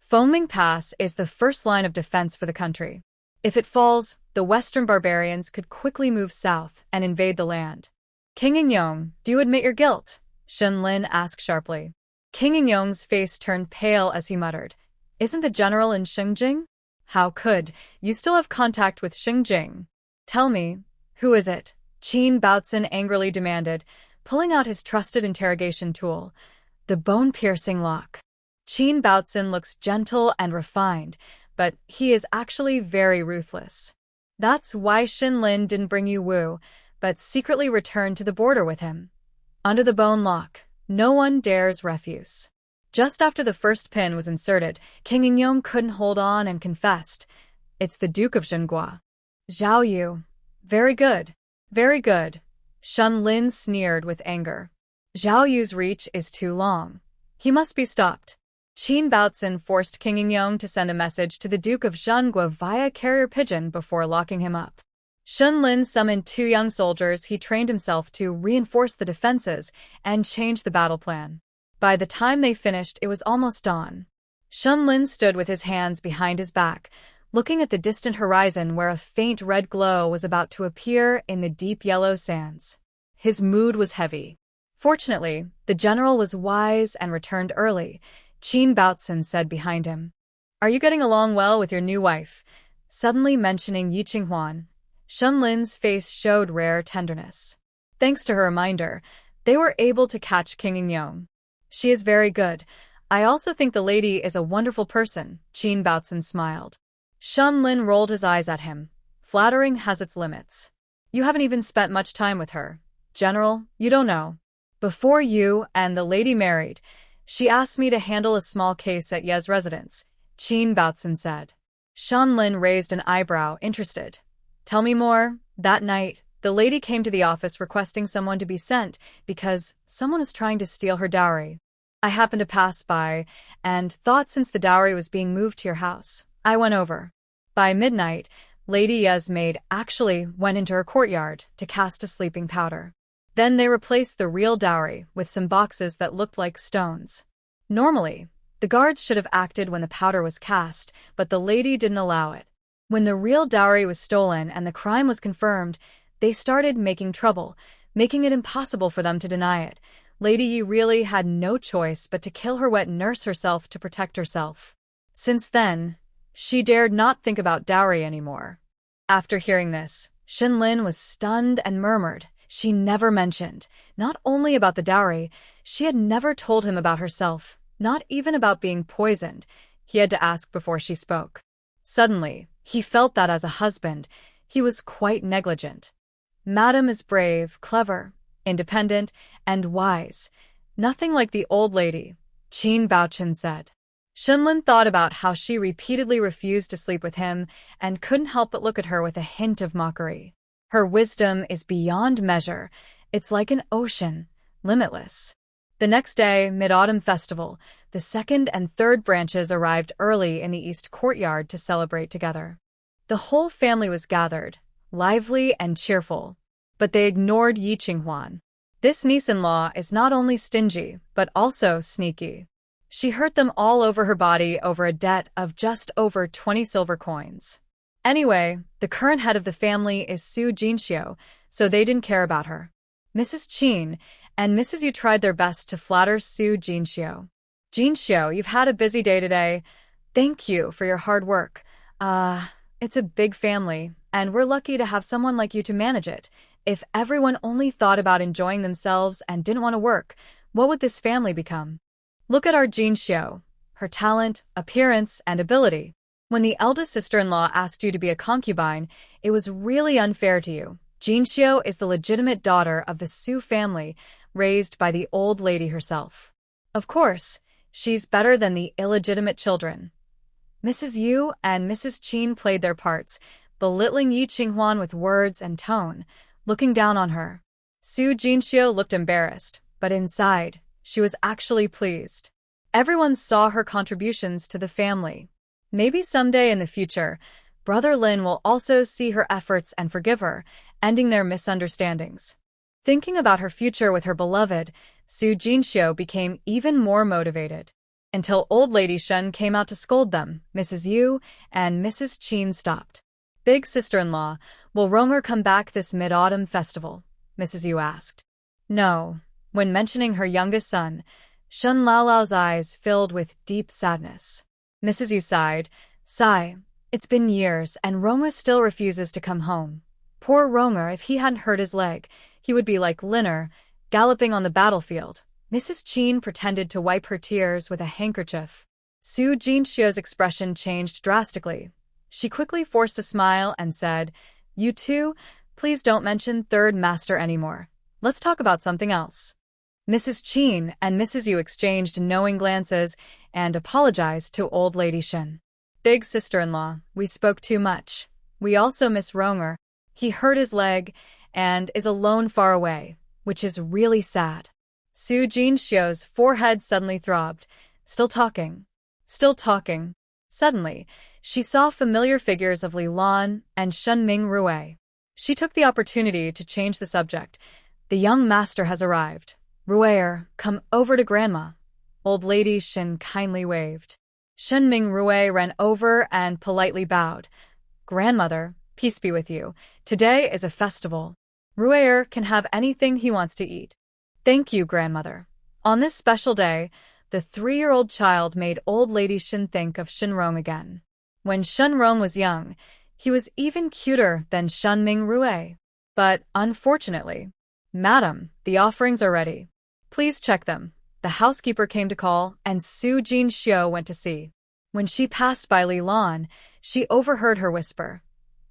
Fengming Pass is the first line of defense for the country. If it falls, the Western barbarians could quickly move south and invade the land. King Yingyong, do you admit your guilt? Shen Lin asked sharply. King Yingyong's face turned pale as he muttered, Isn't the general in Xingjing? How could you still have contact with Xingjing? Tell me, who is it? Qin Baochun angrily demanded, pulling out his trusted interrogation tool, the bone-piercing lock. Qin Baochun looks gentle and refined, but he is actually very ruthless. That's why Shen Lin didn't bring you Wu, but secretly returned to the border with him. Under the bone lock, no one dares refuse. Just after the first pin was inserted, King Yingyong couldn't hold on and confessed, It's the Duke of Zhenghua. Zhao Yu. Very good. Very good. Shen Lin sneered with anger. Zhao Yu's reach is too long. He must be stopped. Qin Baozhen forced King Yingyong to send a message to the Duke of Zhengguo via carrier pigeon before locking him up. Shun Lin summoned 2 young soldiers he trained himself to reinforce the defenses and change the battle plan. By the time they finished, it was almost dawn. Shun Lin stood with his hands behind his back, looking at the distant horizon where a faint red glow was about to appear in the deep yellow sands. His mood was heavy. Fortunately, the general was wise and returned early, Qin Baozhen said behind him. Are you getting along well with your new wife? Suddenly mentioning Yi Qinghuan, Shun Lin's face showed rare tenderness. Thanks to her reminder, they were able to catch King Yingyong. She is very good. I also think the lady is a wonderful person, Qin Baozhen smiled. Shun Lin rolled his eyes at him. Flattering has its limits. You haven't even spent much time with her. General, you don't know. Before you and the lady married, she asked me to handle a small case at Ye's residence, Qin Baozhen said. Shun Lin raised an eyebrow, interested. Tell me more. That night, the lady came to the office requesting someone to be sent because someone was trying to steal her dowry. I happened to pass by and thought since the dowry was being moved to your house, I went over. By midnight, Lady Ye's maid actually went into her courtyard to cast a sleeping powder. Then they replaced the real dowry with some boxes that looked like stones. Normally, the guards should have acted when the powder was cast, but the lady didn't allow it. When the real dowry was stolen and the crime was confirmed, they started making trouble, making it impossible for them to deny it. Lady Yi really had no choice but to kill her wet nurse herself to protect herself. Since then, she dared not think about dowry anymore. After hearing this, Shun Lin was stunned and murmured. She never mentioned, not only about the dowry, she had never told him about herself, not even about being poisoned. He had to ask before she spoke. Suddenly, he felt that as a husband, he was quite negligent. Madam is brave, clever, independent, and wise. Nothing like the old lady, Qin Baozhen said. Shun Lin thought about how she repeatedly refused to sleep with him and couldn't help but look at her with a hint of mockery. Her wisdom is beyond measure. It's like an ocean, limitless. The next day, Mid-Autumn Festival, the 2nd and 3rd branches arrived early in the East Courtyard to celebrate together. The whole family was gathered, lively and cheerful. But they ignored Yi Qinghuan. This niece-in-law is not only stingy, but also sneaky. She hurt them all over her body over a debt of just over 20 silver coins. Anyway, the current head of the family is Su Jinxiu, so they didn't care about her. Mrs. Qin and Mrs. Yu tried their best to flatter Su Jinxiu. Jinxiu, you've had a busy day today. Thank you for your hard work. It's a big family, and we're lucky to have someone like you to manage it. If everyone only thought about enjoying themselves and didn't want to work, what would this family become? Look at our Jinxiu, her talent, appearance, and ability. When the eldest sister-in-law asked you to be a concubine, it was really unfair to you. Jinxiu is the legitimate daughter of the Su family, raised by the old lady herself. Of course, she's better than the illegitimate children. Mrs. Yu and Mrs. Qin played their parts, belittling Yi Qinghuan with words and tone, looking down on her. Su Jinxiu looked embarrassed, but inside, she was actually pleased. Everyone saw her contributions to the family. Maybe someday in the future, Brother Lin will also see her efforts and forgive her, ending their misunderstandings. Thinking about her future with her beloved, Su Jinxiu became even more motivated. Until old lady Shun came out to scold them, Mrs. Yu and Mrs. Qin stopped. Big sister-in-law, will Ronger come back this mid-autumn festival? Mrs. Yu asked. No. When mentioning her youngest son, Shun Laolao's eyes filled with deep sadness. Mrs. Yu sighed. Sigh. It's been years, and Ronger still refuses to come home. Poor Ronger, if he hadn't hurt his leg, he would be like Linner, galloping on the battlefield. Mrs. Qin pretended to wipe her tears with a handkerchief. Su Jinxiu's expression changed drastically. She quickly forced a smile and said, You two, please don't mention third master anymore. Let's talk about something else. Mrs. Qin and Mrs. Yu exchanged knowing glances and apologized to old lady Shen. Big sister-in-law, we spoke too much. We also miss Ronger. He hurt his leg and is alone far away, which is really sad. Su Jinxiu's forehead suddenly throbbed. Still talking. Still talking. Suddenly, she saw familiar figures of Li Lan and Shen Ming Rui. She took the opportunity to change the subject. The young master has arrived. Ruier, come over to Grandma. Old lady Shen kindly waved. Shen Ming Rui ran over and politely bowed. Grandmother, peace be with you. Today is a festival. Ruier can have anything he wants to eat. Thank you, grandmother. On this special day, the 3-year-old child made old lady Shen think of Shenrong again. When Shenrong was young, he was even cuter than Shen Ming Rui. But, unfortunately, Madam, the offerings are ready. Please check them. The housekeeper came to call, and Su Jin Xiu went to see. When she passed by Li Lan, she overheard her whisper,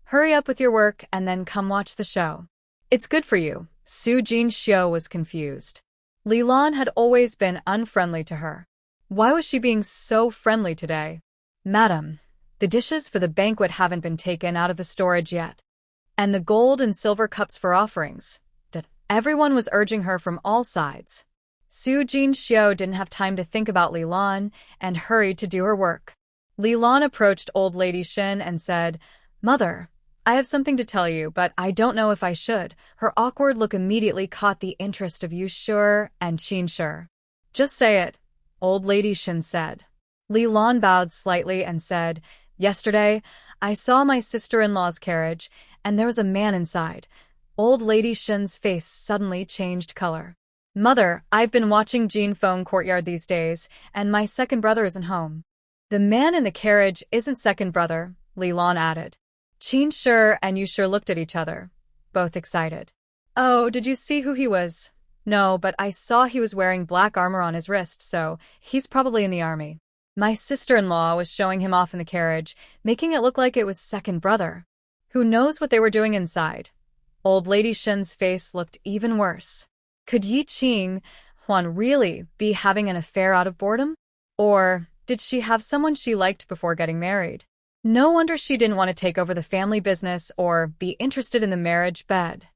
"Hurry up with your work and then come watch the show." It's good for you. Su Jin Xiu was confused. Li Lan had always been unfriendly to her. Why was she being so friendly today? Madam, the dishes for the banquet haven't been taken out of the storage yet. And the gold and silver cups for offerings. Everyone was urging her from all sides. Su Jin Xiu didn't have time to think about Li Lan and hurried to do her work. Li Lan approached old lady Shen and said, "Mother, I have something to tell you, but I don't know if I should." Her awkward look immediately caught the interest of Yu Shur and Qin Shur. "Just say it," old lady Shen said. Li Lan bowed slightly and said, "Yesterday, I saw my sister-in-law's carriage, and there was a man inside." Old lady Shen's face suddenly changed color. "Mother, I've been watching Jinfeng Courtyard these days, and my second brother isn't home." "The man in the carriage isn't second brother," Li Lan added. Qin Shur and Yu Shur looked at each other, both excited. "Oh, did you see who he was?" "No, but I saw he was wearing black armor on his wrist, so he's probably in the army." "My sister-in-law was showing him off in the carriage, making it look like it was second brother. Who knows what they were doing inside?" Old lady Shen's face looked even worse. Could Yi Qing Huan really be having an affair out of boredom? Or did she have someone she liked before getting married? No wonder she didn't want to take over the family business or be interested in the marriage bed.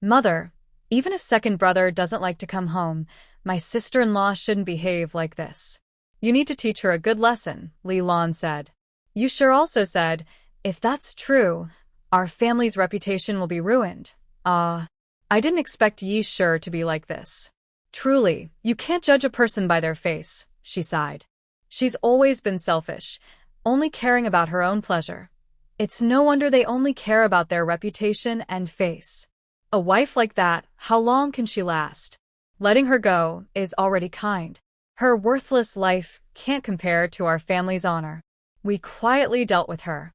"Mother, even if second brother doesn't like to come home, my sister-in-law shouldn't behave like this. You need to teach her a good lesson," Li Lan said. Yu Shur also said, "If that's true, our family's reputation will be ruined." I didn't expect Yi Shur to be like this. "Truly, you can't judge a person by their face," she sighed. "She's always been selfish, only caring about her own pleasure. It's no wonder they only care about their reputation and face. A wife like that, how long can she last? Letting her go is already kind. Her worthless life can't compare to our family's honor. We quietly dealt with her."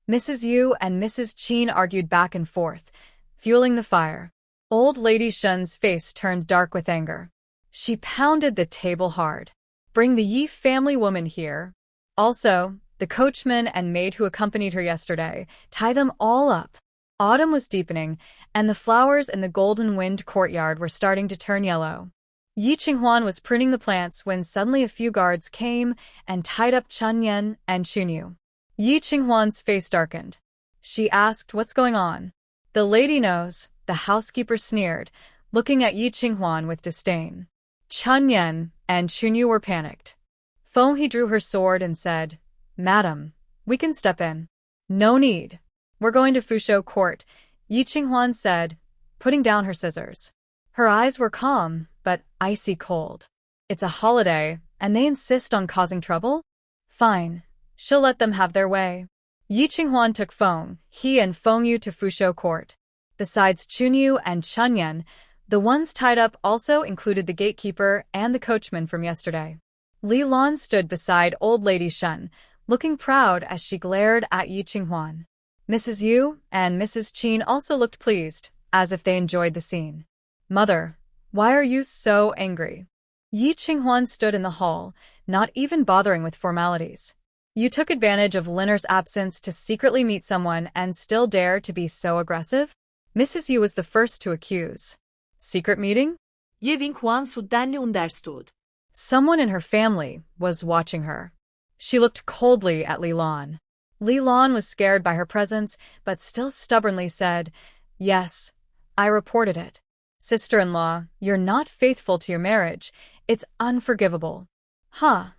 Mrs. Yu and Mrs. Qin argued back and forth, fueling the fire. Old lady Shen's face turned dark with anger. She pounded the table hard. "Bring the Yi family woman here. Also, the coachman and maid who accompanied her yesterday. Tie them all up." Autumn was deepening, and the flowers in the golden wind courtyard were starting to turn yellow. Yi Qinghuan was pruning the plants when suddenly a few guards came and tied up Chun Yen and Chunyu. Yi Qinghuan's face darkened. She asked, "What's going on?" "The lady knows," the housekeeper sneered, looking at Yi Qinghuan with disdain. Chun Yen and Chunyu were panicked. Feng He drew her sword and said, "Madam, we can step in." "No need. We're going to Fusho Court," Yi Qinghuan said, putting down her scissors. Her eyes were calm, but icy cold. "It's a holiday, and they insist on causing trouble? Fine. She'll let them have their way." Yi Qinghuan took Feng He and Feng Yu to Fusho Court. Besides Chunyu and Chun Yen, the ones tied up also included the gatekeeper and the coachman from yesterday. Li Lan stood beside old lady Shen, looking proud as she glared at Yi Qinghuan. Mrs. Yu and Mrs. Qin also looked pleased, as if they enjoyed the scene. "Mother, why are you so angry?" Yi Qinghuan stood in the hall, not even bothering with formalities. "You took advantage of Linner's absence to secretly meet someone and still dare to be so aggressive?" Mrs. Yu was the first to accuse. "Secret meeting?" Je Huan denli understood. Someone in her family was watching her. She looked coldly at Li Lan. Li Lan was scared by her presence, but still stubbornly said, "Yes, I reported it. Sister-in-law, you're not faithful to your marriage. It's unforgivable." "Huh,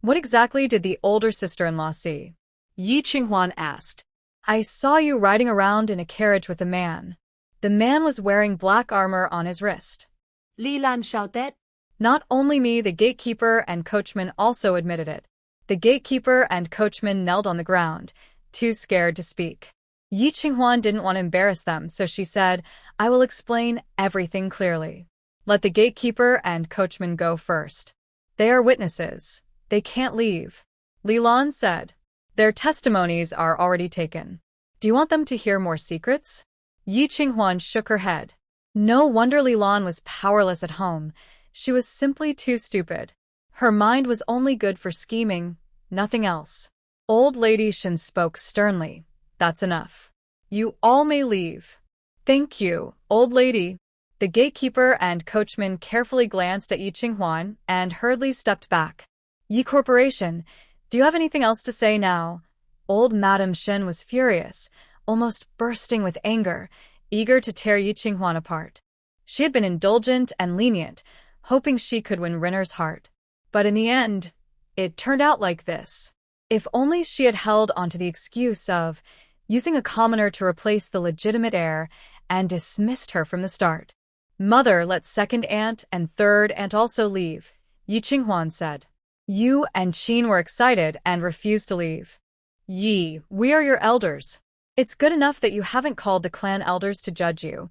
What exactly did the older sister-in-law see? Yi Qinghuan asked. I saw you riding around in a carriage with a man. The man was wearing black armor on his wrist. Li Lan shouted. Not only me, the gatekeeper and coachman also admitted it. The gatekeeper and coachman knelt on the ground, too scared to speak. Yi Qinghuan didn't want to embarrass them, so she said, I will explain everything clearly. Let the gatekeeper and coachman go first. They are witnesses. They can't leave. Li Lan said. Their testimonies are already taken. Do you want them to hear more secrets? Yi Qinghuan shook her head. No wonder Li Lan was powerless at home. She was simply too stupid. Her mind was only good for scheming, nothing else. Old Lady Shen spoke sternly. That's enough. You all may leave. Thank you, old lady. The gatekeeper and coachman carefully glanced at Yi Qinghuan and hurriedly stepped back. Yi Corporation, do you have anything else to say now? Old Madame Shen was furious, almost bursting with anger, eager to tear Yi Qinghuan apart. She had been indulgent and lenient, hoping she could win Rinner's heart. But in the end, it turned out like this. If only she had held onto the excuse of using a commoner to replace the legitimate heir and dismissed her from the start. Mother, let second aunt and third aunt also leave, Yi Qinghuan said. Yu and Qin were excited and refused to leave. Yi, we are your elders. It's good enough that you haven't called the clan elders to judge you.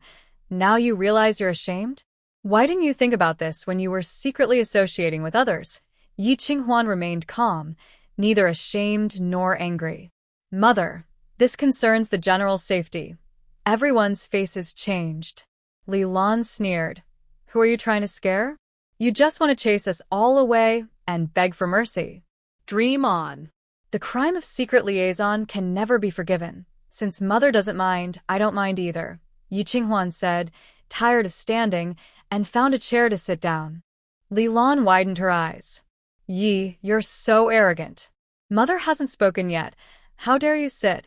Now you realize you're ashamed? Why didn't you think about this when you were secretly associating with others? Yi Qinghuan remained calm, neither ashamed nor angry. Mother, this concerns the general's safety. Everyone's faces changed. Li Lan sneered. Who are you trying to scare? You just want to chase us all away and beg for mercy. Dream on. The crime of secret liaison can never be forgiven. Since Mother doesn't mind, I don't mind either, Yi Qinghuan said, tired of standing, and found a chair to sit down. Li Lan widened her eyes. Yi, you're so arrogant. Mother hasn't spoken yet. How dare you sit?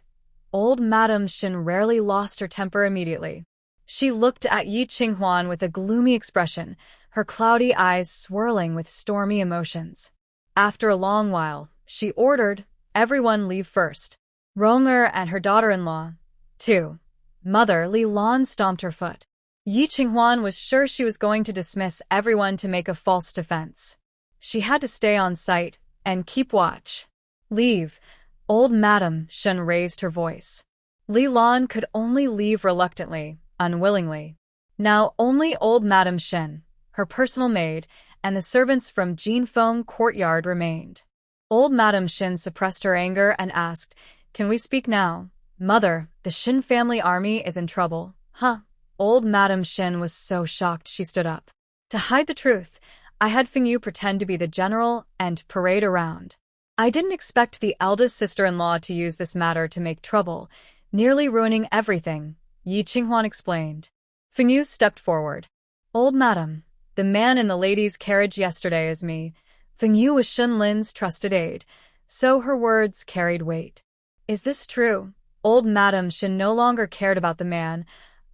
Old Madame Shen rarely lost her temper immediately. She looked at Yi Qinghuan with a gloomy expression, her cloudy eyes swirling with stormy emotions. After a long while, she ordered, everyone leave first. Ronger and her daughter-in-law, too. Mother, Li Lan stomped her foot. Yi Qinghuan was sure she was going to dismiss everyone to make a false defense. She had to stay on site and keep watch. Leave. Old Madame Shen raised her voice. Li Lan could only leave reluctantly, unwillingly. Now only old Madame Shen, her personal maid, and the servants from Jinfeng courtyard remained. Old Madame Shen suppressed her anger and asked, Can we speak now? Mother, the Shen family army is in trouble. Huh? Old Madame Shen was so shocked she stood up. To hide the truth, I had Fengyu pretend to be the general and parade around. I didn't expect the eldest sister-in-law to use this matter to make trouble, nearly ruining everything, Yi Qinghuan explained. Fengyu stepped forward. Old Madam, the man in the lady's carriage yesterday is me. Fengyu was Shen Lin's trusted aide, so her words carried weight. Is this true? Old Madame Shen no longer cared about the man,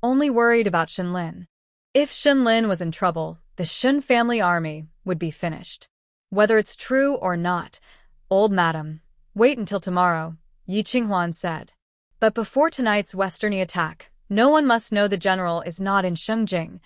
only worried about Shen Lin. If Shen Lin was in trouble, the Shen family army would be finished. Whether it's true or not, old madam, wait until tomorrow, Yi Qinghuan said. But before tonight's westerny attack, no one must know the general is not in Shengjing.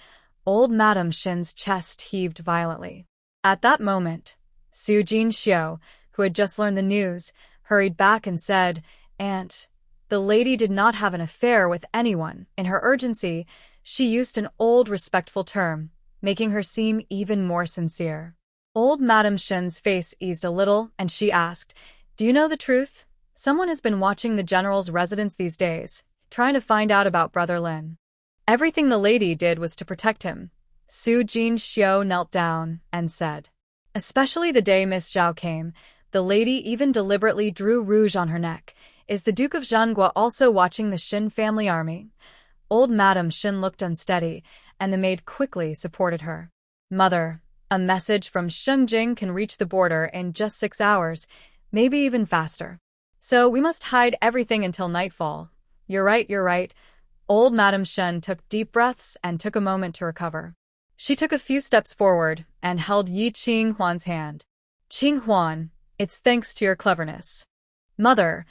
Old Madame Shen's chest heaved violently. At that moment, Su Jinxiu, who had just learned the news, hurried back and said, Aunt, the lady did not have an affair with anyone. In her urgency, she used an old respectful term, making her seem even more sincere. Old Madame Shen's face eased a little, and she asked, Do you know the truth? Someone has been watching the general's residence these days, trying to find out about Brother Lin. Everything the lady did was to protect him. Su Jinxiu knelt down and said, Especially the day Miss Zhao came, the lady even deliberately drew rouge on her neck. Is the Duke of Zhangguo also watching the Shen family army? Old Madame Shen looked unsteady, and the maid quickly supported her. Mother, a message from Shengjing can reach the border in just 6 hours, maybe even faster. So we must hide everything until nightfall. You're right. Old Madame Shen took deep breaths and took a moment to recover. She took a few steps forward and held Yi Qinghuan's hand. Qinghuan, It's thanks to your cleverness. Mother,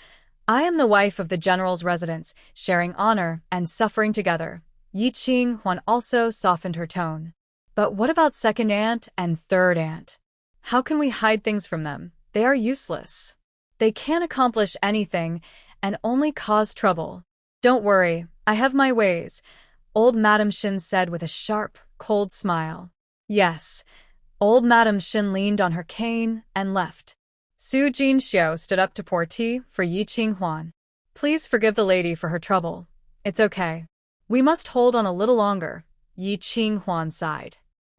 I am the wife of the general's residence, sharing honor and suffering together. Yi Qinghuan also softened her tone. But what about second aunt and third aunt? How can we hide things from them? They are useless. They can't accomplish anything and only cause trouble. Don't worry, I have my ways, old Madame Shin said with a sharp, cold smile. Yes. Old Madame Shin leaned on her cane and left. Su Jinxiu stood up to pour tea for Yi Qinghuan. Please forgive the lady for her trouble. It's okay. We must hold on a little longer, Yi Qinghuan sighed.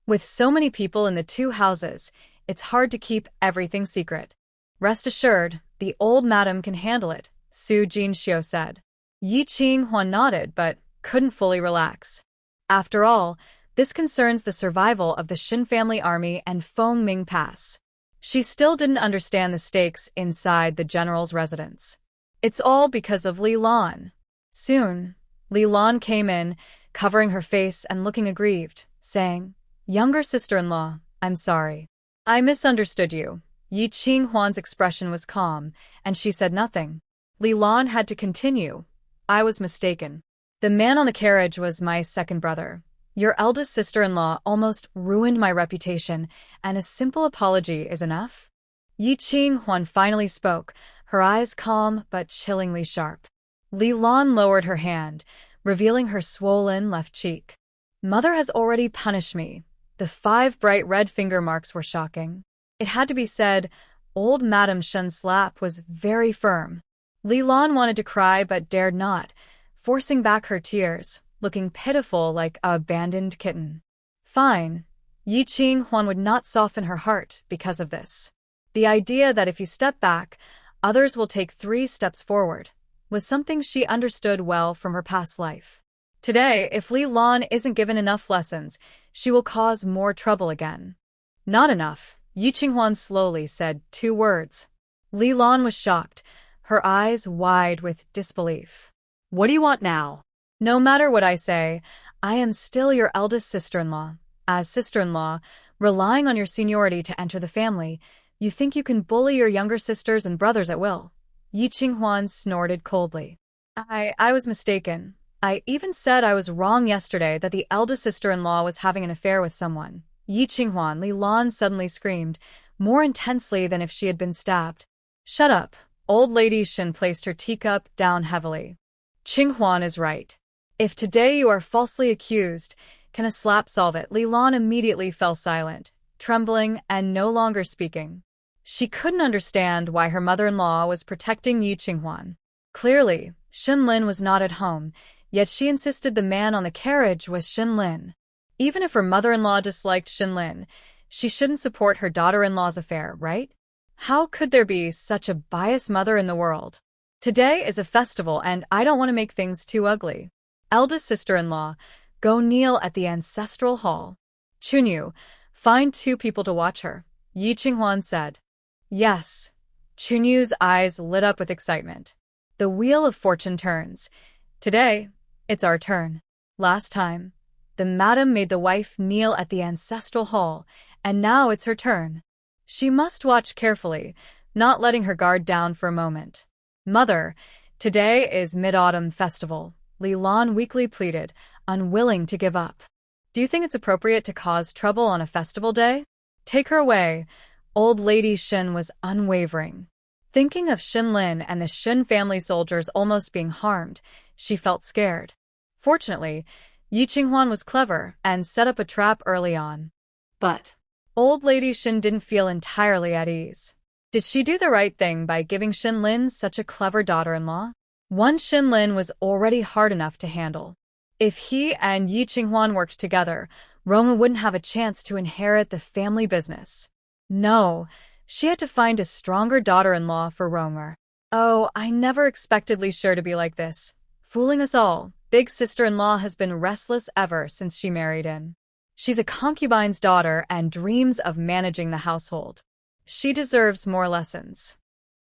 With so many people in the two houses, it's hard to keep everything secret. Rest assured, the old madam can handle it, Su Jinxiu said. Yi Qinghuan nodded but couldn't fully relax. After all, this concerns the survival of the Shin family army and Fengming Pass. She still didn't understand the stakes inside the general's residence. It's all because of Li Lan. Soon, Li Lan came in, covering her face and looking aggrieved, saying, "Younger sister-in-law, I'm sorry. I misunderstood you." Yi Qinghuan's expression was calm, and she said nothing. Li Lan had to continue. I was mistaken. The man on the carriage was my second brother. Your eldest sister-in-law almost ruined my reputation, and a simple apology is enough? Yi Qinghuan finally spoke, her eyes calm but chillingly sharp. Li Lan lowered her hand, revealing her swollen left cheek. Mother has already punished me. The 5 bright red finger marks were shocking. It had to be said, old Madame Shen's slap was very firm. Li Lan wanted to cry but dared not, forcing back her tears, looking pitiful like a abandoned kitten. Fine. Yi Qinghuan would not soften her heart because of this. The idea that if you step back, others will take 3 steps forward, was something she understood well from her past life. Today, if Li Lan isn't given enough lessons, she will cause more trouble again. Not enough, Yi Qinghuan slowly said 2 words. Li Lan was shocked, her eyes wide with disbelief. What do you want now? No matter what I say, I am still your eldest sister-in-law. As sister-in-law, relying on your seniority to enter the family, you think you can bully your younger sisters and brothers at will. Yi Qinghuan snorted coldly. I was mistaken. I even said I was wrong yesterday that the eldest sister-in-law was having an affair with someone. Yi Qinghuan, Li Lan suddenly screamed, more intensely than if she had been stabbed. Shut up. Old Lady Shin placed her teacup down heavily. Qinghuan is right. If today you are falsely accused, can a slap solve it? Li Lan immediately fell silent, trembling and no longer speaking. She couldn't understand why her mother-in-law was protecting Yi Qinghuan. Clearly, Shin Lin was not at home, yet she insisted the man on the carriage was Shin Lin. Even if her mother-in-law disliked Shin Lin, she shouldn't support her daughter-in-law's affair, right? How could there be such a biased mother in the world? Today is a festival and I don't want to make things too ugly. Eldest sister-in-law, go kneel at the ancestral hall. Chunyu, find 2 people to watch her, Yi Qinghuan said. Yes. Chunyu's eyes lit up with excitement. The wheel of fortune turns. Today, it's our turn. Last time, the madam made the wife kneel at the ancestral hall, and now it's her turn. She must watch carefully, not letting her guard down for a moment. Mother, today is Mid-Autumn Festival, Li Lan weakly pleaded, unwilling to give up. Do you think it's appropriate to cause trouble on a festival day? Take her away. Old Lady Shin was unwavering. Thinking of Shin Lin and the Shin family soldiers almost being harmed, she felt scared. Fortunately, Yi Qinghuan was clever and set up a trap early on. But Old Lady Shin didn't feel entirely at ease. Did she do the right thing by giving Shin Lin such a clever daughter-in-law? One Shin Lin was already hard enough to handle. If he and Yi Qinghuan worked together, Rong'a wouldn't have a chance to inherit the family business. No, she had to find a stronger daughter-in-law for Rong'a. Oh, I never expected Li Shi to be like this. Fooling us all. Big sister-in-law has been restless ever since she married in. She's a concubine's daughter and dreams of managing the household. She deserves more lessons.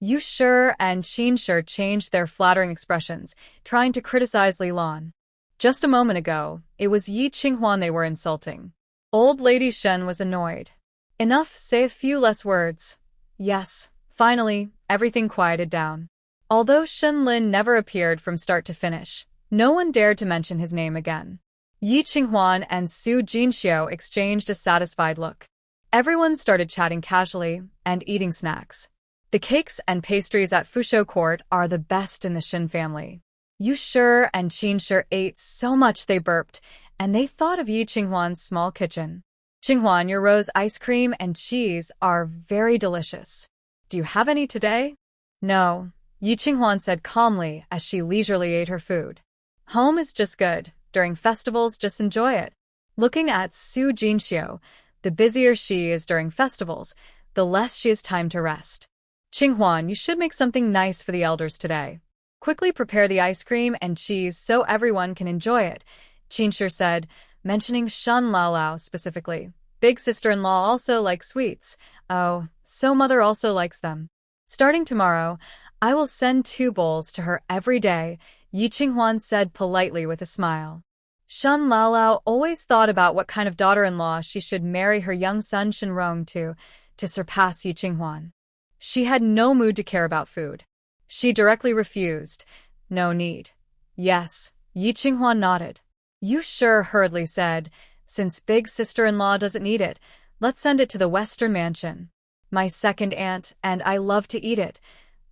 Yu Shi and Qin Shi changed their flattering expressions, trying to criticize Li Lan. Just a moment ago, it was Yi Qinghuan they were insulting. Old Lady Shen was annoyed. Enough, say a few less words. Yes, Finally, everything quieted down. Although Shen Lin never appeared from start to finish, no one dared to mention his name again. Yi Qinghuan and Su Jinxiu exchanged a satisfied look. Everyone started chatting casually and eating snacks. The cakes and pastries at Fusho Court are the best in the Shin family. Yu Shi and Qin Shi ate so much they burped, and they thought of Yi Qinghuan's small kitchen. Qinghuan, your rose ice cream and cheese are very delicious. Do you have any today? No, Yi Qinghuan said calmly as she leisurely ate her food. Home is just good. During festivals, just enjoy it. Looking at Su Jinxiu, the busier she is during festivals, the less she has time to rest. Qinghuan, you should make something nice for the elders today. Quickly prepare the ice cream and cheese so everyone can enjoy it, Qinshi said, mentioning Shen Laolao specifically. Big sister-in-law also likes sweets. Oh, so mother also likes them. Starting tomorrow, I will send 2 bowls to her every day, Yi Qinghuan said politely with a smile. Shen Laolao always thought about what kind of daughter-in-law she should marry her young son Shenrong to surpass Yi Qinghuan. She had no mood to care about food. She directly refused. No need. Yes, Yi Qinghuan nodded. Yu Shi hurriedly said, since big sister-in-law doesn't need it, let's send it to the Western Mansion. My second aunt and I love to eat it.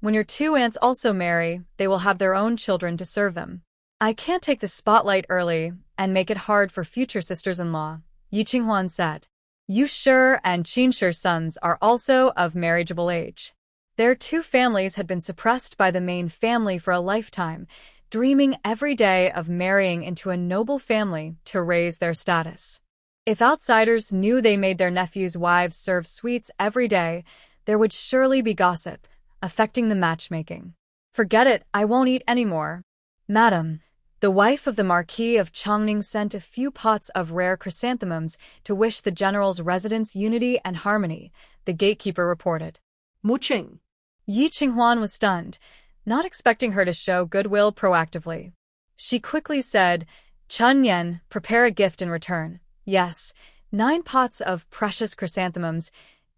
When your 2 aunts also marry, they will have their own children to serve them. I can't take the spotlight early and make it hard for future sisters-in-law, Yi Qinghuan said. Yu Shi and Qin Shi's sons are also of marriageable age. Their 2 families had been suppressed by the main family for a lifetime, dreaming every day of marrying into a noble family to raise their status. If outsiders knew they made their nephews' wives serve sweets every day, there would surely be gossip, affecting the matchmaking. Forget it, I won't eat anymore. Madam, the wife of the Marquis of Chongning sent a few pots of rare chrysanthemums to wish the general's residence unity and harmony, the gatekeeper reported. Muching. Yi Qinghuan was stunned, not expecting her to show goodwill proactively. She quickly said, Chun Yen, prepare a gift in return. Yes, 9 pots of precious chrysanthemums,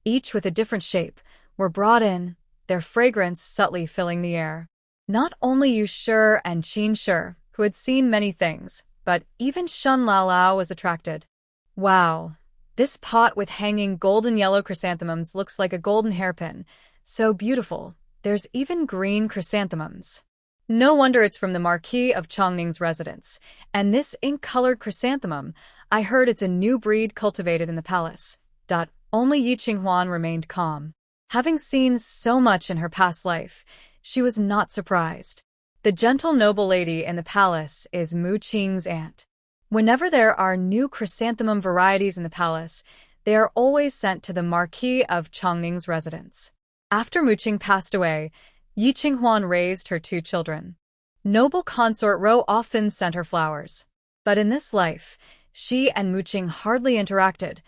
each with a different shape, were brought in, their fragrance subtly filling the air. Not only Yu Shi and Qin Shi, who had seen many things, but even Shen Laolao was attracted. Wow, this pot with hanging golden yellow chrysanthemums looks like a golden hairpin. So beautiful. There's even green chrysanthemums. No wonder it's from the Marquis of Chongning's residence. And this ink-colored chrysanthemum, I heard it's a new breed cultivated in the palace. Only Yi Qinghuan remained calm. Having seen so much in her past life, she was not surprised. The gentle noble lady in the palace is Mu Qing's aunt. Whenever there are new chrysanthemum varieties in the palace, they are always sent to the Marquis of Chongning's residence. After Mu Qing passed away, Yi Qinghuan raised her 2 children. Noble consort Ro often sent her flowers. But in this life, she and Mu Qing hardly interacted,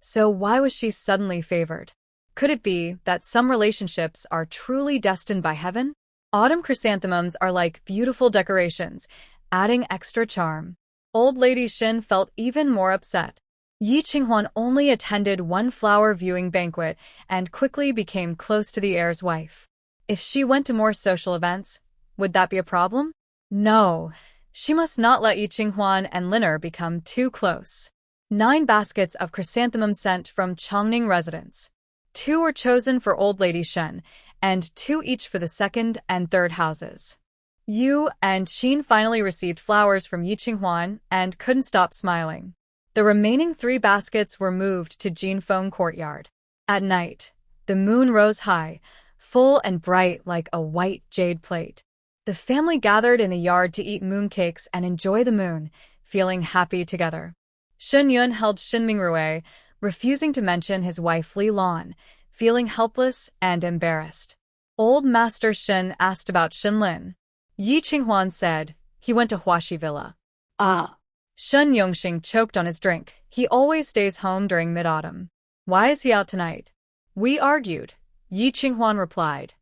so why was she suddenly favored? Could it be that some relationships are truly destined by heaven? Autumn chrysanthemums are like beautiful decorations, adding extra charm. Old Lady Shin felt even more upset. Yi Qinghuan only attended 1 flower viewing banquet and quickly became close to the heir's wife. If she went to more social events, would that be a problem? No, she must not let Yi Qinghuan and Liner become too close. 9 baskets of chrysanthemums sent from Chongning residence. 2 were chosen for Old Lady Shen, and 2 each for the 2nd and 3rd houses. Yu and Qin finally received flowers from Yi Qinghuan and couldn't stop smiling. The remaining 3 baskets were moved to Jinfeng Courtyard. At night, the moon rose high, full and bright like a white jade plate. The family gathered in the yard to eat mooncakes and enjoy the moon, feeling happy together. Shen Yun held Shin Mingrui, refusing to mention his wife Li Lan, feeling helpless and embarrassed. Old Master Shen asked about Shen Lin. Yi Qinghuan said, he went to Huaxi Villa. Ah. Shen Yongxing choked on his drink. He always stays home during mid-autumn. Why is he out tonight? We argued, Yi Qinghuan replied.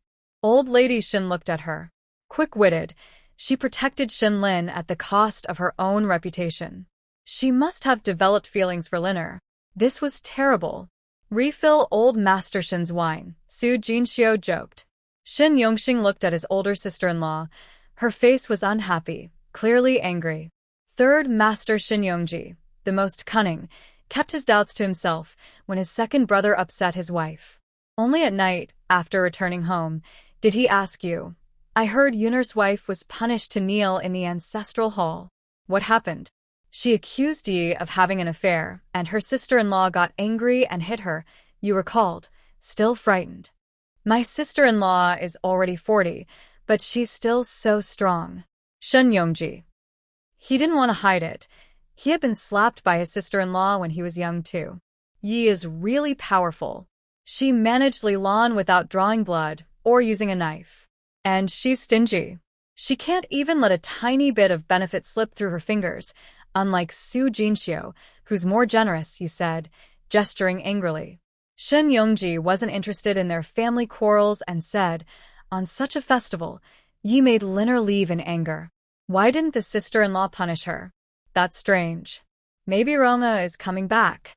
Old Lady Shen looked at her. Quick-witted, she protected Shen Lin at the cost of her own reputation. She must have developed feelings for Liner. This was terrible. Refill old Master Shin's wine, Su Jinxiu joked. Shin Yongxing looked at his older sister-in-law. Her face was unhappy, clearly angry. Third Master Shin Yongji, the most cunning, kept his doubts to himself when his second brother upset his wife. Only at night, after returning home, did he ask you, "I heard Yunar's wife was punished to kneel in the ancestral hall. What happened?" She accused Yi of having an affair, and her sister-in-law got angry and hit her, you recalled, still frightened. My sister-in-law is already 40, but she's still so strong. Shen Yongji. He didn't want to hide it. He had been slapped by his sister-in-law when he was young too. Yi is really powerful. She managed Li Lan without drawing blood or using a knife. And she's stingy. She can't even let a tiny bit of benefit slip through her fingers, unlike Su Jinxiu, who's more generous, you said, gesturing angrily. Shen Yongji wasn't interested in their family quarrels and said, on such a festival, Yi made Liner leave in anger. Why didn't the sister-in-law punish her? That's strange. Maybe Ronga is coming back.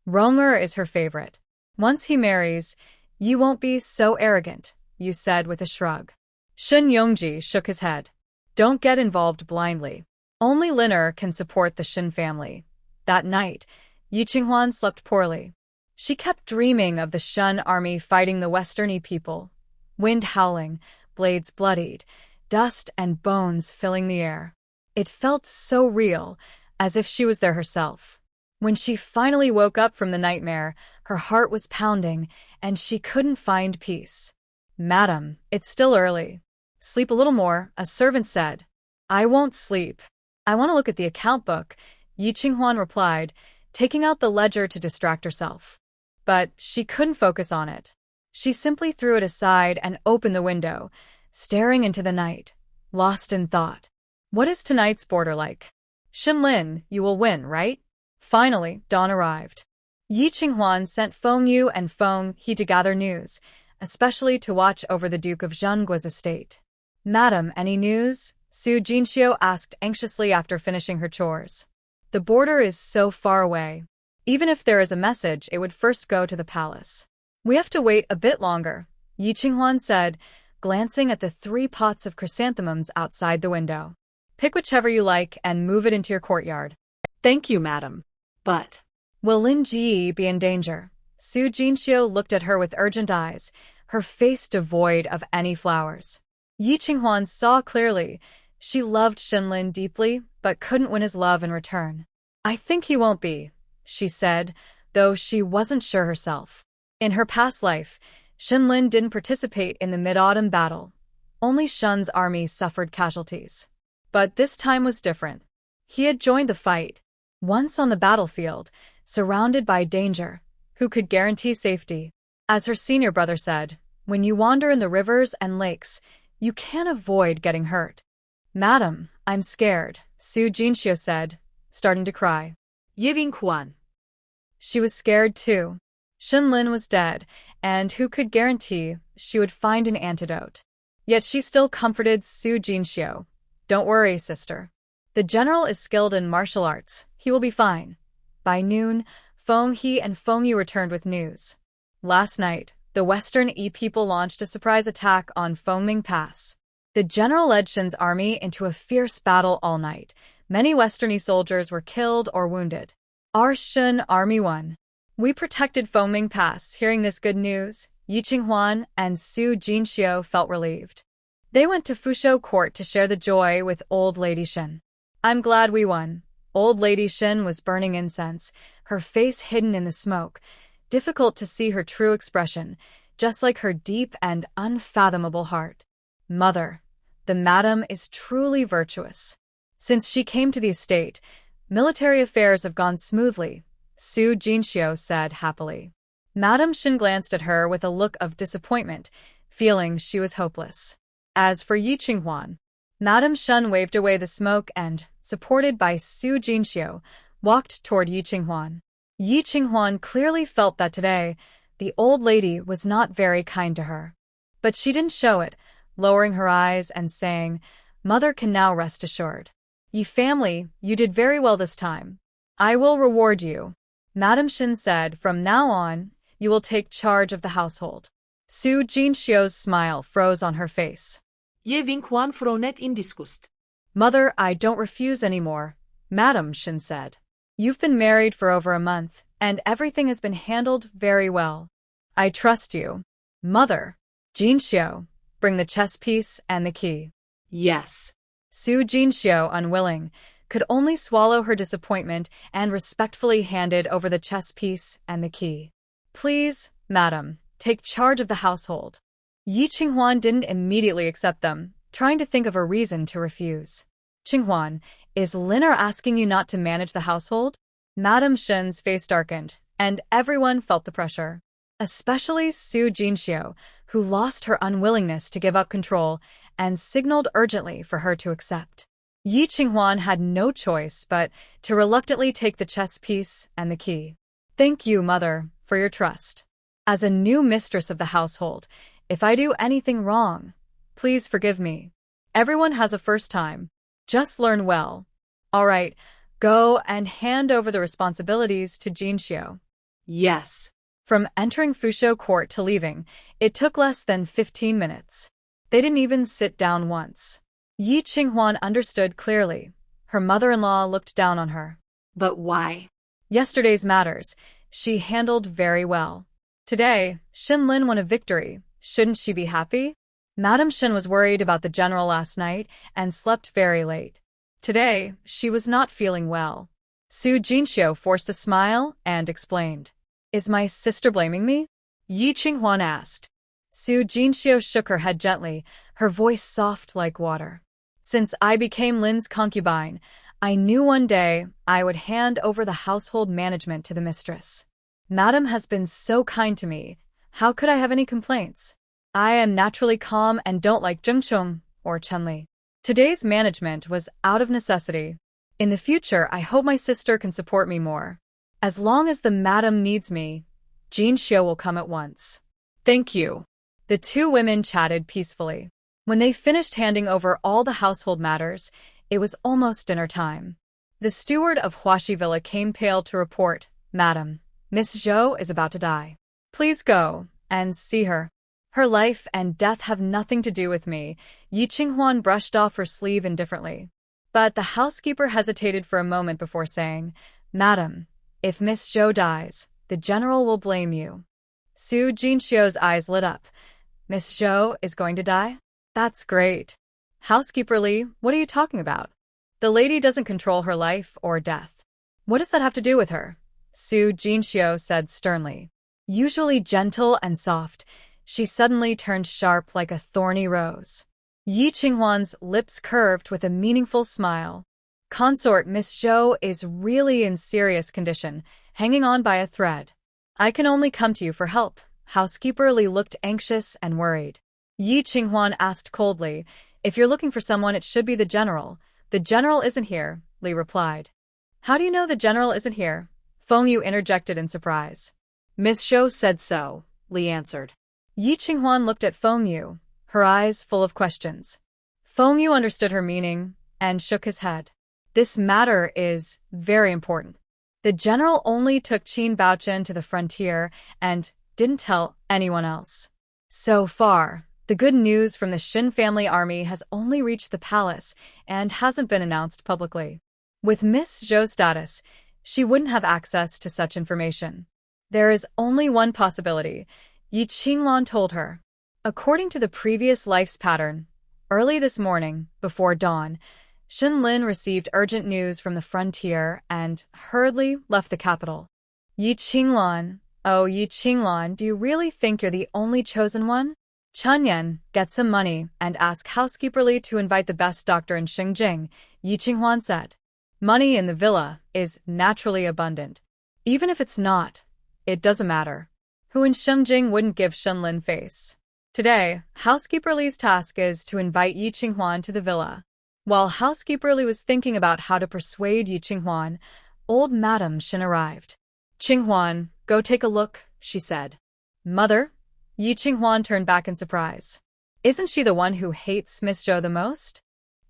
Ronger is her favorite. Once he marries, you won't be so arrogant, you said with a shrug. Shen Yongji shook his head. Don't get involved blindly. Only Liner can support the Shin family. That night, Yi Qinghuan slept poorly. She kept dreaming of the Shen army fighting the Westerny people. Wind howling, blades bloodied, dust and bones filling the air. It felt so real, as if she was there herself. When she finally woke up from the nightmare, her heart was pounding, and she couldn't find peace. Madam, it's still early. Sleep a little more, a servant said. I won't sleep. I want to look at the account book, Yi Qinghuan replied, taking out the ledger to distract herself. But she couldn't focus on it. She simply threw it aside and opened the window, staring into the night, lost in thought. What is tonight's border like? Shinlin, you will win, right? Finally, dawn arrived. Yi Qinghuan sent Feng Yu and Feng He to gather news, especially to watch over the Duke of Zhengguo's estate. Madam, any news? Su Jinxiu asked anxiously after finishing her chores. The border is so far away. Even if there is a message, it would first go to the palace. We have to wait a bit longer, Yi Qinghuan said, glancing at the 3 pots of chrysanthemums outside the window. Pick whichever you like and move it into your courtyard. Thank you, madam. But will Lin Ji be in danger? Su Jinxiu looked at her with urgent eyes, her face devoid of any flowers. Yi Qinghuan saw clearly. She loved Shinlin deeply, but couldn't win his love in return. I think he won't be, she said, though she wasn't sure herself. In her past life, Shinlin didn't participate in the Mid-Autumn battle. Only Shun's army suffered casualties. But this time was different. He had joined the fight. Once on the battlefield, surrounded by danger, who could guarantee safety? As her senior brother said, when you wander in the rivers and lakes, you can't avoid getting hurt. Madam, I'm scared, Su Jinxiu said, starting to cry. Yi Qinghuan. She was scared too. Shinlin was dead, and who could guarantee she would find an antidote? Yet she still comforted Su Jinxiu. Don't worry, sister. The general is skilled in martial arts. He will be fine. By noon, Feng He and Feng Yu returned with news. Last night, the Western Yi people launched a surprise attack on Fengming Pass. The general led Shin's army into a fierce battle all night. Many Western Yi soldiers were killed or wounded. Our Shin army won. We protected Fengming Pass. Hearing this good news, Yi Qinghuan and Su Jinxiu felt relieved. They went to Fushou Court to share the joy with Old Lady Shin. I'm glad we won. Old Lady Shin was burning incense, her face hidden in the smoke. Difficult to see her true expression, just like her deep and unfathomable heart. Mother, the madam is truly virtuous. Since she came to the estate, military affairs have gone smoothly, Su Jinxiu said happily. Madam Shin glanced at her with a look of disappointment, feeling she was hopeless. As for Yi Qinghuan, Madam Shen waved away the smoke and, supported by Su Jinxiu, walked toward Yi Qinghuan. Yi Qinghuan clearly felt that today, the old lady was not very kind to her. But she didn't show it, lowering her eyes and saying, Mother can now rest assured. Yi family, you did very well this time. I will reward you. Madam Shin said, from now on, you will take charge of the household. Su Jinxiu's smile froze on her face. Ye Wing fronet in disgust. Mother, I don't refuse anymore, Madam Shin said. You've been married for over a month, and everything has been handled very well. I trust you. Mother. Jinxiu, bring the chess piece and the key. Yes. Su Jinxiu, unwilling, could only swallow her disappointment and respectfully handed over the chess piece and the key. Please, madam, take charge of the household. Yi Qinghuan didn't immediately accept them, trying to think of a reason to refuse. Qinghuan, is Lin asking you not to manage the household? Madam Shen's face darkened, and everyone felt the pressure. Especially Su Jinxiu, who lost her unwillingness to give up control and signaled urgently for her to accept. Yi Qinghuan had no choice but to reluctantly take the chess piece and the key. Thank you, mother, for your trust. As a new mistress of the household, if I do anything wrong, please forgive me. Everyone has a first time. Just learn well. All right, go and hand over the responsibilities to Jinxiu. Yes. From entering Fusho Court to leaving, it took less than 15 minutes. They didn't even sit down once. Yi Qinghuan understood clearly. Her mother-in-law looked down on her. But why? Yesterday's matters, she handled very well. Today, Shin Lin won a victory. Shouldn't she be happy? Madam Shin was worried about the general last night and slept very late. Today, she was not feeling well. Su Jinxiu forced a smile and explained. Is my sister blaming me? Yi Qinghuan asked. Su Jinxiu shook her head gently, her voice soft like water. Since I became Lin's concubine, I knew one day I would hand over the household management to the mistress. Madam has been so kind to me. How could I have any complaints? I am naturally calm and don't like Zhengchong or Chenli. Today's management was out of necessity. In the future, I hope my sister can support me more. As long as the madam needs me, Jinxiu will come at once. Thank you. The two women chatted peacefully. When they finished handing over all the household matters, it was almost dinner time. The steward of Huaxi Villa came pale to report, Madam, Miss Zhou is about to die. Please go and see her. Her life and death have nothing to do with me. Yi Qinghuan brushed off her sleeve indifferently. But the housekeeper hesitated for a moment before saying, Madam, if Miss Zhou dies, the general will blame you. Su Jinxiu's eyes lit up. Miss Zhou is going to die? That's great. Housekeeper Li, what are you talking about? The lady doesn't control her life or death. What does that have to do with her? Su Jinxiu said sternly. Usually gentle and soft, she suddenly turned sharp like a thorny rose. Yi Qinghuan's lips curved with a meaningful smile. Consort Miss Zhou is really in serious condition, hanging on by a thread. I can only come to you for help. Housekeeper Li looked anxious and worried. Yi Qinghuan asked coldly, if you're looking for someone, it should be the general. The general isn't here, Li replied. How do you know the general isn't here? Feng Yu interjected in surprise. Miss Zhou said so, Li answered. Yi Qinghuan looked at Feng Yu, her eyes full of questions. Feng Yu understood her meaning and shook his head. This matter is very important. The general only took Qin Baochen to the frontier and didn't tell anyone else. So far, the good news from the Shin family army has only reached the palace and hasn't been announced publicly. With Miss Zhou's status, she wouldn't have access to such information. There is only one possibility, Yi Qinghuan told her. According to the previous life's pattern, early this morning, before dawn, Shin Lin received urgent news from the frontier and hurriedly left the capital. Yi Qinghuan, oh Yi Qinghuan, do you really think you're the only chosen one? Chunyan, get some money and ask housekeeper Li to invite the best doctor in Xingjing, Yi Qinghuan said. Money in the villa is naturally abundant. Even if it's not, it doesn't matter. Who in Xingjing wouldn't give Shin Lin face? Today, housekeeper Li's task is to invite Yi Qinghuan to the villa. While housekeeper Li was thinking about how to persuade Yi Qinghuan, old Madam Shin arrived. Qinghuan, go take a look, she said. Mother? Yi Qinghuan turned back in surprise. Isn't she the one who hates Miss Zhou the most?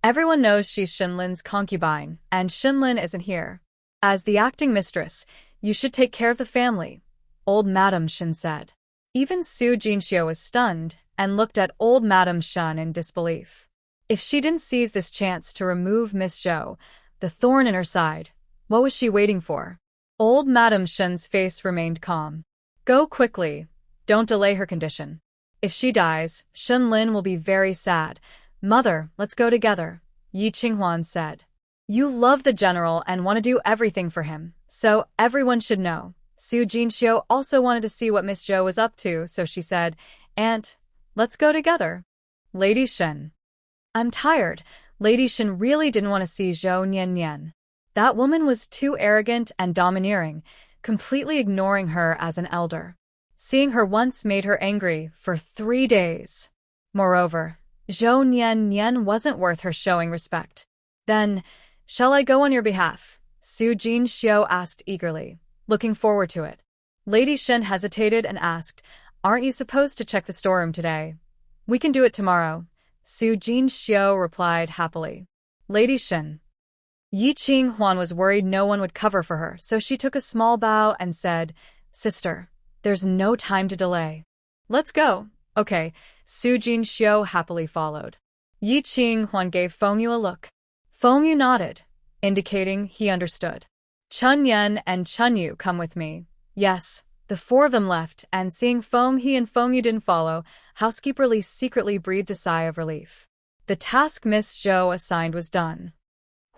Everyone knows she's Shin Lin's concubine, and Shin Lin isn't here. As the acting mistress, you should take care of the family. old Madame Shen said. Even Su Jinxiu was stunned and looked at old Madame Shen in disbelief. If she didn't seize this chance to remove Miss Zhou, the thorn in her side, what was she waiting for? Old Madame Shen's face remained calm. Go quickly. Don't delay her condition. If she dies, Shen Lin will be very sad. Mother, let's go together, Yi Qinghuan said. You love the general and want to do everything for him, so everyone should know. Su Jinxiu also wanted to see what Miss Zhou was up to, so she said, Aunt, let's go together. Lady Shen. I'm tired. Lady Shen really didn't want to see Zhou Nian. That woman was too arrogant and domineering, completely ignoring her as an elder. Seeing her once made her angry for 3 days. Moreover, Zhou Nian wasn't worth her showing respect. Then, shall I go on your behalf? Su Jinxiu asked eagerly, looking forward to it. Lady Shen hesitated and asked, Aren't you supposed to check the storeroom today? We can do it tomorrow. Su Jinxiu replied happily. Lady Shen. Yi Qinghuan was worried no one would cover for her, so she took a small bow and said, Sister, there's no time to delay. Let's go. Okay, Su Jinxiu happily followed. Yi Qinghuan gave Fengyu a look. Fengyu nodded, indicating he understood. Chun Yan and Chun Yu come with me. Yes, the 4 of them left, and seeing Feng He and Feng Yu didn't follow, housekeeper Li secretly breathed a sigh of relief. The task Miss Zhou assigned was done.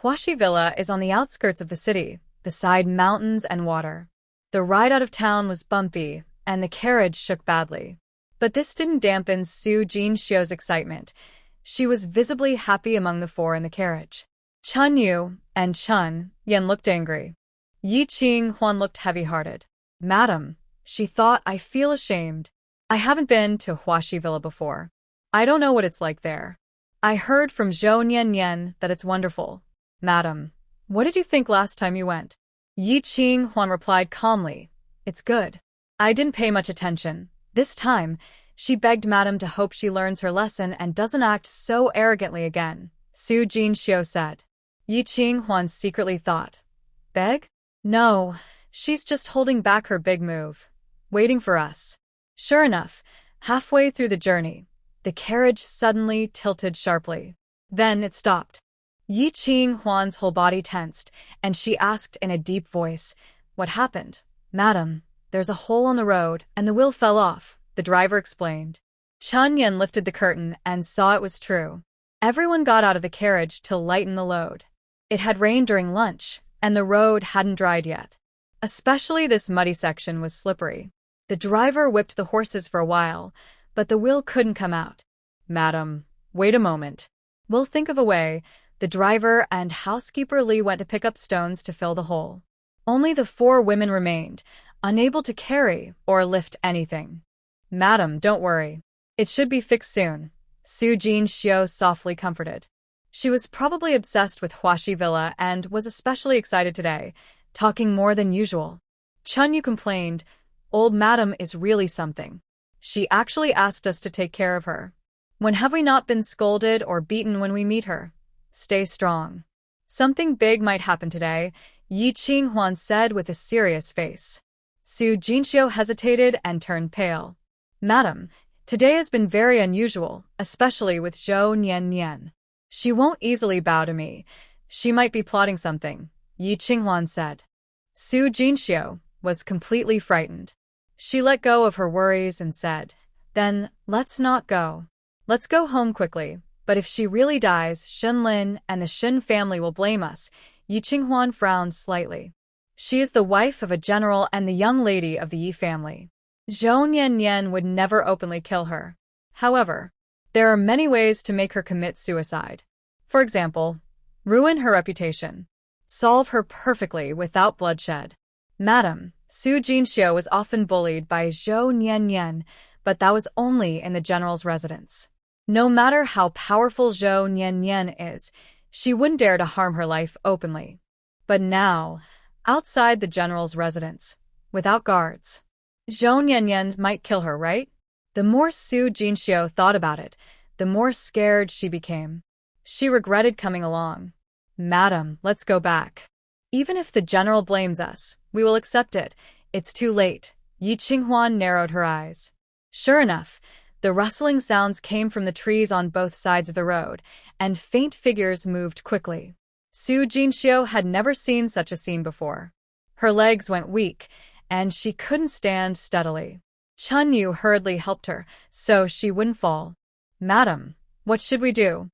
Huaxi Villa is on the outskirts of the city, beside mountains and water. The ride out of town was bumpy, and the carriage shook badly. But this didn't dampen Su Jinxiu's excitement. She was visibly happy among the 4 in the carriage. Chun Yu and Chun Yan looked angry. Yi Qinghuan looked heavy-hearted. Madam, she thought, I feel ashamed. I haven't been to Huaxi Villa before. I don't know what it's like there. I heard from Zhou Nian that it's wonderful. Madam, what did you think last time you went? Yi Qinghuan replied calmly. It's good. I didn't pay much attention. This time, she begged Madam to hope she learns her lesson and doesn't act so arrogantly again, Su Jinxiu said. Yi Qinghuan secretly thought. Beg? No, she's just holding back her big move. Waiting for us. Sure enough, halfway through the journey, the carriage suddenly tilted sharply. Then it stopped. Yi Qinghuan's whole body tensed, and she asked in a deep voice, What happened? Madam, there's a hole on the road, and the wheel fell off, the driver explained. Chun Yan lifted the curtain and saw it was true. Everyone got out of the carriage to lighten the load. It had rained during lunch, and the road hadn't dried yet. Especially this muddy section was slippery. The driver whipped the horses for a while, but the wheel couldn't come out. Madam, wait a moment. We'll think of a way. The driver and housekeeper Li went to pick up stones to fill the hole. Only the 4 women remained, unable to carry or lift anything. Madam, don't worry. It should be fixed soon, Su Jinxiu softly comforted. She was probably obsessed with Huaxi Villa and was especially excited today, talking more than usual. Chun Yu complained, Old Madam is really something. She actually asked us to take care of her. When have we not been scolded or beaten when we meet her? Stay strong. Something big might happen today, Yi Qinghuan said with a serious face. Su Jinxiu hesitated and turned pale. Madam, today has been very unusual, especially with Zhou Nian. She won't easily bow to me. She might be plotting something, Yi Qinghuan said. Su Jinxiu was completely frightened. She let go of her worries and said, Then, let's not go. Let's go home quickly, but if she really dies, Shen Lin and the Shen family will blame us. Yi Qinghuan frowned slightly. She is the wife of a general and the young lady of the Yi family. Zhou Nian would never openly kill her. However, there are many ways to make her commit suicide. For example, ruin her reputation. Solve her perfectly without bloodshed. Madam, Su Jinxiu was often bullied by Zhou Nian, but that was only in the general's residence. No matter how powerful Zhou Nian is, she wouldn't dare to harm her life openly. But now, outside the general's residence, without guards, Zhou Nian might kill her, right? The more Su Jinxiu thought about it, the more scared she became. She regretted coming along. Madam, let's go back. Even if the general blames us, we will accept it. It's too late, Yi Qinghuan narrowed her eyes. Sure enough, the rustling sounds came from the trees on both sides of the road, and faint figures moved quickly. Su Jinxiu had never seen such a scene before. Her legs went weak, and she couldn't stand steadily. Chun Yu hurriedly helped her, so she wouldn't fall. Madam, what should we do?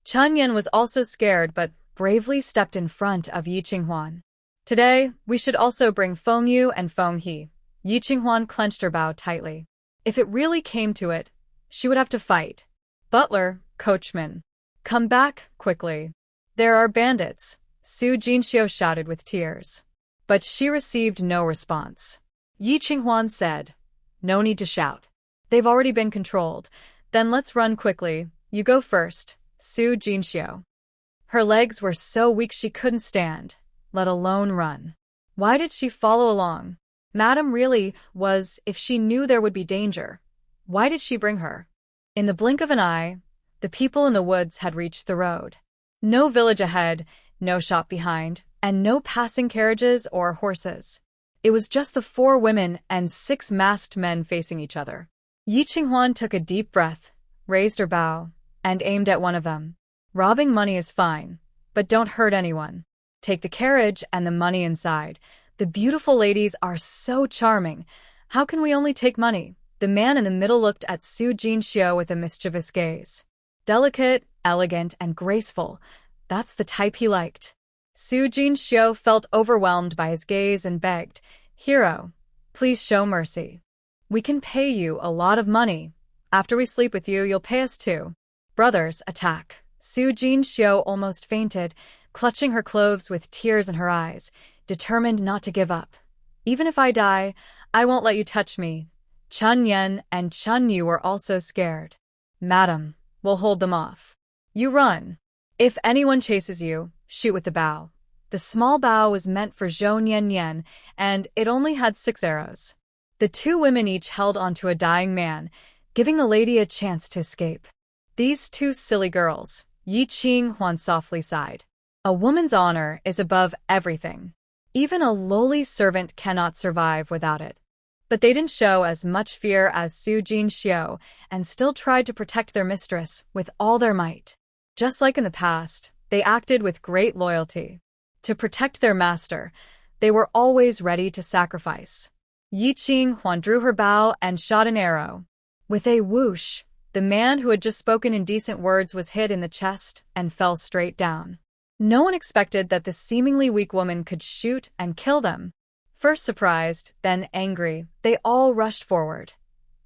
Chun Yen was also scared but bravely stepped in front of Yi Qinghuan. Today, we should also bring Feng Yu and Feng He. Yi Qinghuan clenched her bow tightly. If it really came to it, she would have to fight. Butler, coachman, come back, quickly. There are bandits, Su Jinxiu shouted with tears. But she received no response. Yi Qinghuan said, no need to shout. They've already been controlled. Then let's run quickly. You go first, Su Jinxiu. Her legs were so weak she couldn't stand, let alone run. Why did she follow along? Madam really was, if she knew there would be danger. Why did she bring her? In the blink of an eye, the people in the woods had reached the road. No village ahead, no shop behind, and no passing carriages or horses. It was just the 4 women and 6 masked men facing each other. Yi Qinghuan took a deep breath, raised her bow, and aimed at one of them. Robbing money is fine, but don't hurt anyone. Take the carriage and the money inside. The beautiful ladies are so charming. How can we only take money? The man in the middle looked at Su Jinxiu with a mischievous gaze. Delicate, elegant, and graceful. That's the type he liked. Su Jinxiu felt overwhelmed by his gaze and begged, Hero, please show mercy. We can pay you a lot of money. After we sleep with you, you'll pay us too. Brothers, attack. Su Jinxiu almost fainted, clutching her clothes with tears in her eyes, determined not to give up. Even if I die, I won't let you touch me. Chun Yen and Chun Yu were also scared. Madam, we'll hold them off. You run. If anyone chases you, shoot with the bow. The small bow was meant for Zhou Nian Yen, and it only had 6 arrows. The 2 women each held onto a dying man, giving the lady a chance to escape. These 2 silly girls, Yi Qinghuan softly sighed. A woman's honor is above everything. Even a lowly servant cannot survive without it. But they didn't show as much fear as Su Jinxiu and still tried to protect their mistress with all their might. Just like in the past, they acted with great loyalty. To protect their master, they were always ready to sacrifice. Yi Qinghuan drew her bow and shot an arrow. With a whoosh, the man who had just spoken indecent words was hit in the chest and fell straight down. No one expected that the seemingly weak woman could shoot and kill them. First surprised, then angry, they all rushed forward.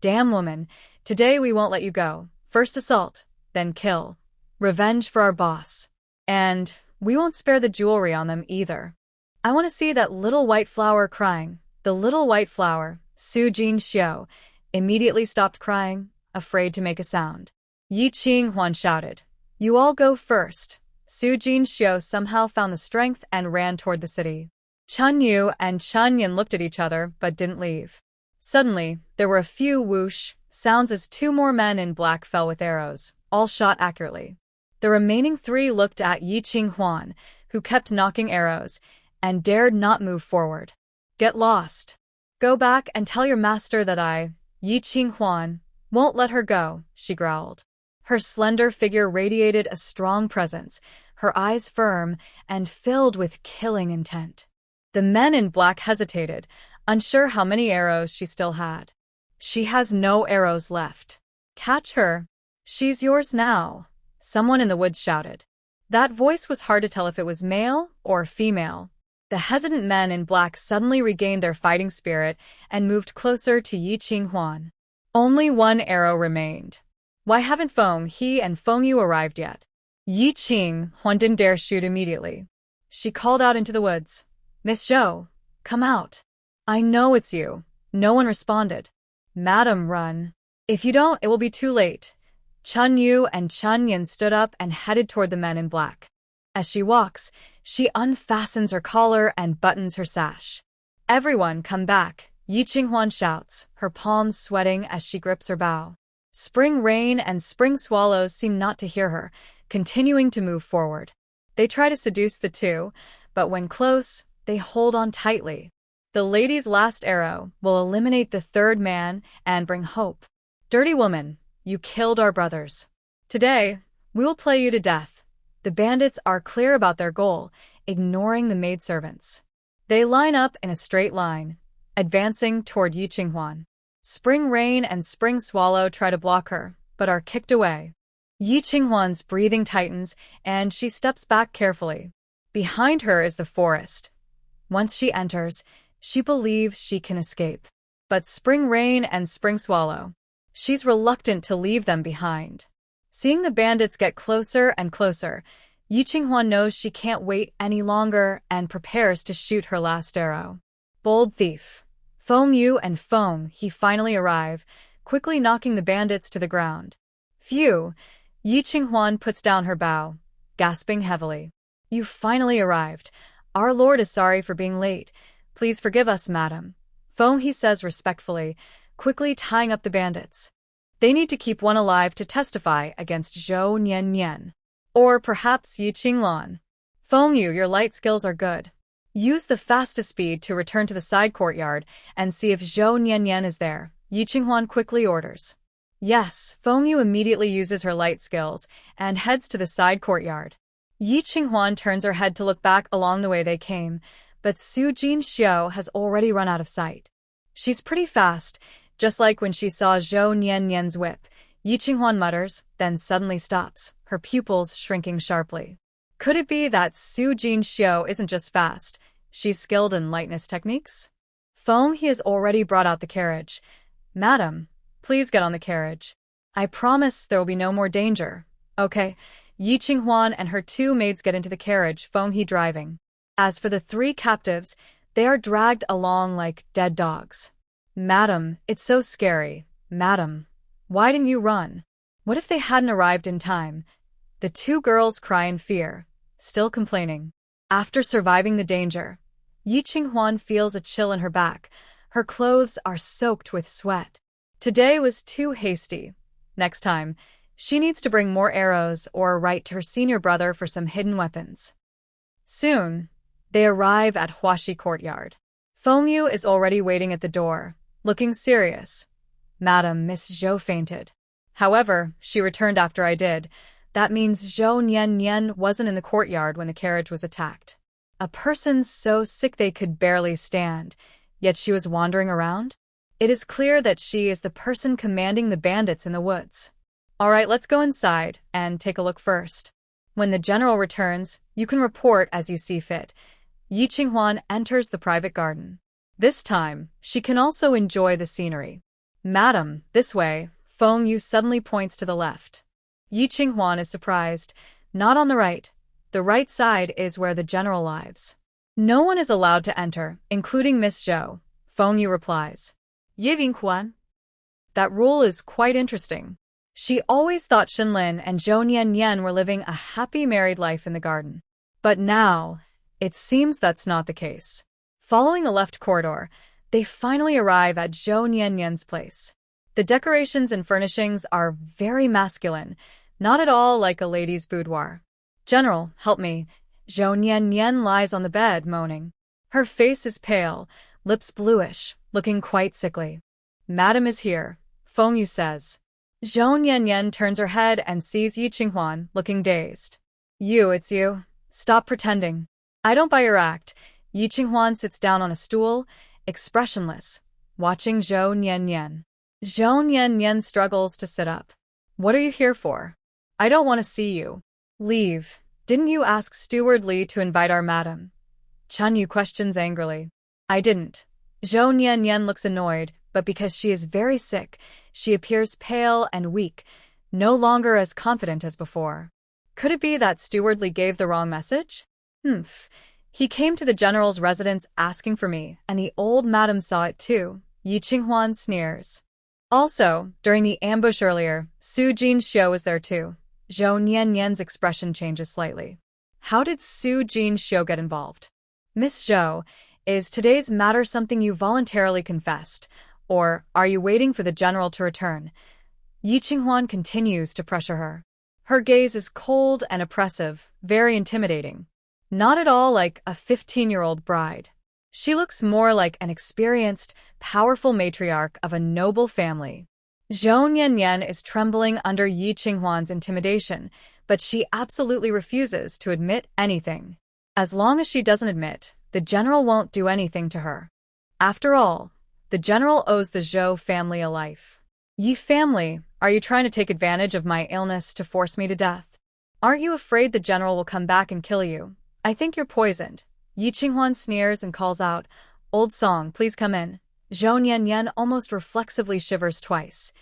Damn woman, today we won't let you go. First assault, then kill. Revenge for our boss. And we won't spare the jewelry on them either. I want to see that little white flower crying. The little white flower, Su Jinxiu, immediately stopped crying, afraid to make a sound. Yi Qinghuan shouted, You all go first. Su Jinxiu somehow found the strength and ran toward the city. Chun Yu and Chun Yen looked at each other but didn't leave. Suddenly, there were a few whoosh sounds as 2 more men in black fell with arrows, all shot accurately. The remaining 3 looked at Yi Qinghuan, who kept knocking arrows, and dared not move forward. Get lost. Go back and tell your master that I, Yi Qinghuan, won't let her go, she growled. Her slender figure radiated a strong presence, her eyes firm and filled with killing intent. The men in black hesitated, unsure how many arrows she still had. She has no arrows left. Catch her. She's yours now, someone in the woods shouted. That voice was hard to tell if it was male or female. The hesitant men in black suddenly regained their fighting spirit and moved closer to Yi Qinghuan. Only 1 arrow remained. Why haven't Feng He and Feng Yu arrived yet? Yi Qinghuan didn't dare shoot immediately. She called out into the woods. Miss Zhou, come out. I know it's you. No one responded. Madam, run. If you don't, it will be too late. Chun Yu and Chun Yen stood up and headed toward the men in black. As she walks, she unfastens her collar and buttons her sash. Everyone, come back, Yi Qinghuan shouts, her palms sweating as she grips her bow. Spring rain and spring swallows seem not to hear her, continuing to move forward. They try to seduce the 2, but when close, they hold on tightly. The lady's last arrow will eliminate the third man and bring hope. Dirty woman, you killed our brothers. Today, we will play you to death. The bandits are clear about their goal, ignoring the maidservants. They line up in a straight line, advancing toward Yi Qinghuan. Spring Rain and Spring Swallow try to block her, but are kicked away. Yi Qinghuan's breathing tightens, and she steps back carefully. Behind her is the forest. Once she enters, she believes she can escape. But Spring Rain and Spring Swallow, she's reluctant to leave them behind. Seeing the bandits get closer and closer, Yi Qinghuan knows she can't wait any longer and prepares to shoot her last arrow. Bold thief. Feng Yu and Feng He finally arrive, quickly knocking the bandits to the ground. Phew! Yi Qinghuan puts down her bow, gasping heavily. You finally arrived. Our lord is sorry for being late. Please forgive us, madam. Feng He says respectfully, quickly tying up the bandits. They need to keep one alive to testify against Zhou Nian. Or perhaps Yi Qinglan. Feng Yu, your light skills are good. Use the fastest speed to return to the side courtyard and see if Zhou Nian is there, Yi Qinghuan quickly orders. Yes, Feng Yu immediately uses her light skills and heads to the side courtyard. Yi Qinghuan turns her head to look back along the way they came, but Su Jinxiu has already run out of sight. She's pretty fast, just like when she saw Zhou Nian's whip. Yi Qinghuan mutters, then suddenly stops, her pupils shrinking sharply. Could it be that Su Jinxiu isn't just fast, she's skilled in lightness techniques? Feng He has already brought out the carriage. Madam, please get on the carriage. I promise there will be no more danger. Okay. Yi Qinghuan and her two maids get into the carriage, Feng He driving. As for the three captives, they are dragged along like dead dogs. Madam, it's so scary. Madam, why didn't you run? What if they hadn't arrived in time? The two girls cry in fear, still complaining. After surviving the danger, Yi Qinghuan feels a chill in her back. Her clothes are soaked with sweat. Today was too hasty. Next time, she needs to bring more arrows or write to her senior brother for some hidden weapons. Soon, they arrive at Huaxi Courtyard. Feng Yu is already waiting at the door, looking serious. Madam, Miss Zhou fainted. However, she returned after I did. That means Zhou Nian wasn't in the courtyard when the carriage was attacked. A person so sick they could barely stand, yet she was wandering around? It is clear that she is the person commanding the bandits in the woods. All right, let's go inside and take a look first. When the general returns, you can report as you see fit. Yi Qinghuan enters the private garden. This time, she can also enjoy the scenery. Madam, this way. Feng Yu suddenly points to the left. Yi Qinghuan is surprised. Not on the right. The right side is where the general lives. No one is allowed to enter, including Miss Zhou. Feng Yu replies. Yi Qinghuan? That rule is quite interesting. She always thought Xinlin and Zhou Nian were living a happy married life in the garden. But now, it seems that's not the case. Following the left corridor, they finally arrive at Zhou Nian's place. The decorations and furnishings are very masculine, not at all like a lady's boudoir. General, help me. Zhou Nian lies on the bed, moaning. Her face is pale, lips bluish, looking quite sickly. Madam is here, Feng Yu says. Zhou Nian turns her head and sees Yi Qinghuan, looking dazed. It's you. Stop pretending. I don't buy your act. Yi Qinghuan sits down on a stool, expressionless, watching Zhou Nian. Zhou Nian struggles to sit up. What are you here for? I don't want to see you. Leave. Didn't you ask Steward Li to invite our madam? Chun Yu questions angrily. I didn't. Zhou Nian looks annoyed, but because she is very sick, she appears pale and weak, no longer as confident as before. Could it be that Steward Li gave the wrong message? He came to the general's residence asking for me, and the old madam saw it too. Yi Qinghuan sneers. Also, during the ambush earlier, Su Jinxiu was there too. Zhou Nian's expression changes slightly. How did Su Jinxiu get involved? Miss Zhou, is today's matter something you voluntarily confessed, or are you waiting for the general to return? Yi Qinghuan continues to pressure her. Her gaze is cold and oppressive, very intimidating. Not at all like a 15-year-old bride. She looks more like an experienced, powerful matriarch of a noble family. Zhou Niannian is trembling under Yi Qinghuan's intimidation, but she absolutely refuses to admit anything. As long as she doesn't admit, the general won't do anything to her. After all, the general owes the Zhou family a life. Yi family, are you trying to take advantage of my illness to force me to death? Aren't you afraid the general will come back and kill you? I think you're poisoned. Yi Qinghuan sneers and calls out, "Old Song, please come in." Zhou Niannian almost reflexively shivers twice.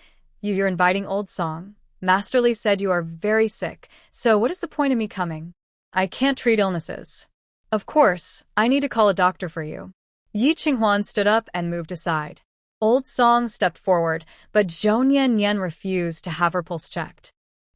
You're inviting Old Song? Master Li said you are very sick, so what is the point of me coming? I can't treat illnesses. Of course, I need to call a doctor for you. Yi Qinghuan stood up and moved aside. Old Song stepped forward, but Zhou Niannian refused to have her pulse checked.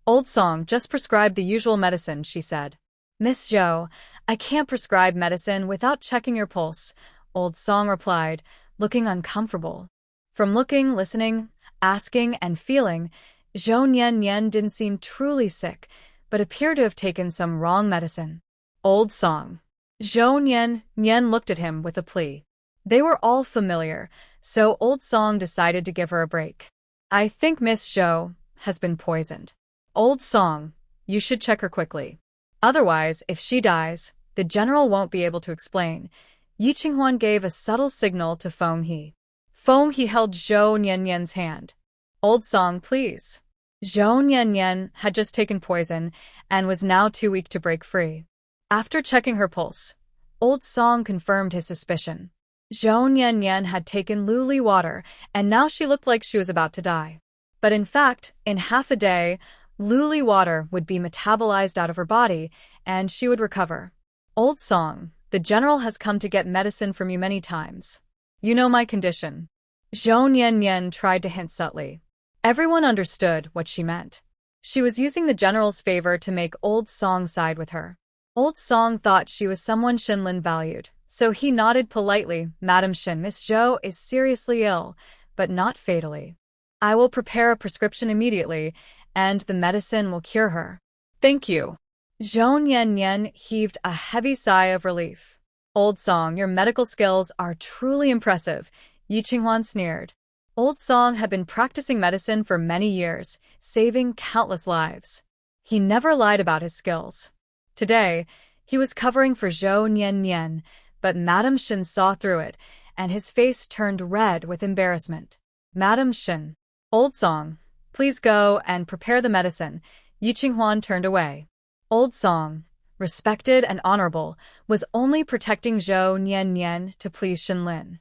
Old Song just prescribed the usual medicine, she said. Miss Zhou, I can't prescribe medicine without checking your pulse, Old Song replied, looking uncomfortable. From looking, listening, asking, and feeling, Zhou Niannian didn't seem truly sick, but appeared to have taken some wrong medicine. Old Song. Zhou Niannian looked at him with a plea. They were all familiar, so Old Song decided to give her a break. I think Miss Zhou has been poisoned. Old Song, you should check her quickly. Otherwise, if she dies, the general won't be able to explain. Yi Qinghuan gave a subtle signal to Feng He. Feng He held Zhou Niannian's hand. Old Song, please. Zhou Niannian had just taken poison and was now too weak to break free. After checking her pulse, Old Song confirmed his suspicion. Zhou Niannian had taken Luli water, and now she looked like she was about to die. But in fact, in half a day, Luli water would be metabolized out of her body, and she would recover. Old Song, the general has come to get medicine from you many times. You know my condition. Zhou Niannian tried to hint subtly. Everyone understood what she meant. She was using the general's favor to make Old Song side with her. Old Song thought she was someone Shinlin valued, so he nodded politely. Madam Shin, Miss Zhou is seriously ill, but not fatally. I will prepare a prescription immediately, and the medicine will cure her. Thank you. Zhou Niannian heaved a heavy sigh of relief. Old Song, your medical skills are truly impressive, Yi Qinghuan sneered. Old Song had been practicing medicine for many years, saving countless lives. He never lied about his skills. Today, he was covering for Zhou Niannian, but Madam Shin saw through it, and his face turned red with embarrassment. Madam Shin. Old Song, please go and prepare the medicine. Yi Qinghuan turned away. Old Song, respected and honorable, was only protecting Zhou Niannian to please Shinlin.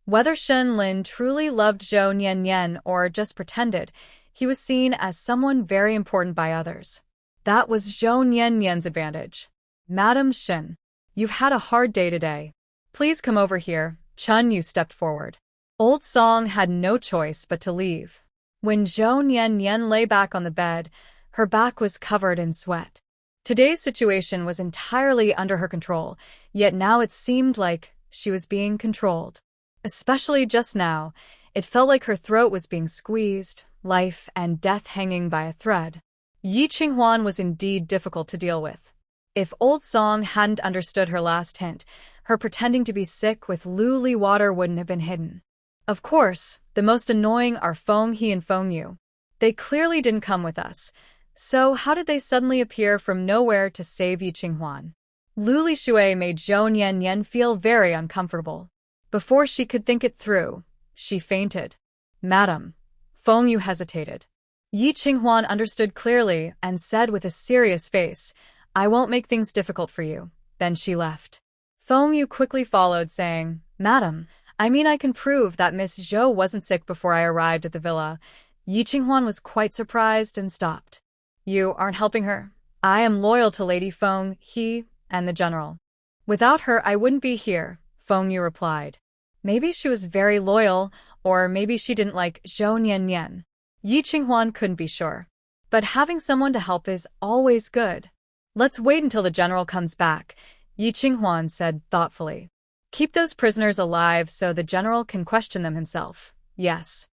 Whether Shinlin truly loved Zhou Niannian or just pretended, he was seen as someone very important by others. That was Zhou Niannian's advantage. Madam Shin, you've had a hard day today. Please come over here. Chun Yu stepped forward. Old Song had no choice but to leave. When Zhou Niannian lay back on the bed, her back was covered in sweat. Today's situation was entirely under her control, yet now it seemed like she was being controlled. Especially just now, it felt like her throat was being squeezed, life and death hanging by a thread. Yi Qinghuan was indeed difficult to deal with. If Old Song hadn't understood her last hint, her pretending to be sick with Luli water wouldn't have been hidden. Of course, the most annoying are Feng He and Feng Yu. They clearly didn't come with us. So how did they suddenly appear from nowhere to save Yi Qinghuan? Luli Shui made Zhou Niannian feel very uncomfortable. Before she could think it through, she fainted. Madam. Feng Yu hesitated. Yi Qinghuan understood clearly and said with a serious face, I won't make things difficult for you. Then she left. Feng Yu quickly followed, saying, Madam, I can prove that Miss Zhou wasn't sick before I arrived at the villa. Yi Qinghuan was quite surprised and stopped. You aren't helping her. I am loyal to Lady Feng He and the general. Without her, I wouldn't be here, Feng Yu replied. Maybe she was very loyal, or maybe she didn't like Zhou Niannian. Yi Qinghuan couldn't be sure. But having someone to help is always good. Let's wait until the general comes back, Yi Qinghuan said thoughtfully. Keep those prisoners alive so the general can question them himself. Yes.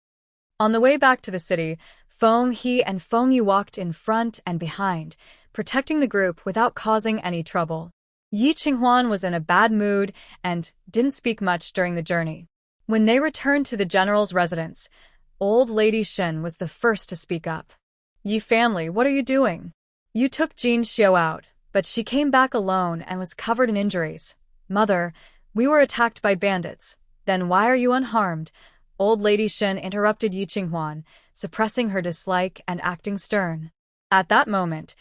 On the way back to the city, Feng He and Feng Yu walked in front and behind, protecting the group without causing any trouble. Yi Qinghuan was in a bad mood and didn't speak much during the journey. When they returned to the general's residence, old lady Shen was the first to speak up. Yi family, what are you doing? You took Jin Xiao out, but she came back alone and was covered in injuries. Mother, we were attacked by bandits. Then why are you unharmed? Old lady Shen interrupted Yi Qinghuan, suppressing her dislike and acting stern. At that moment,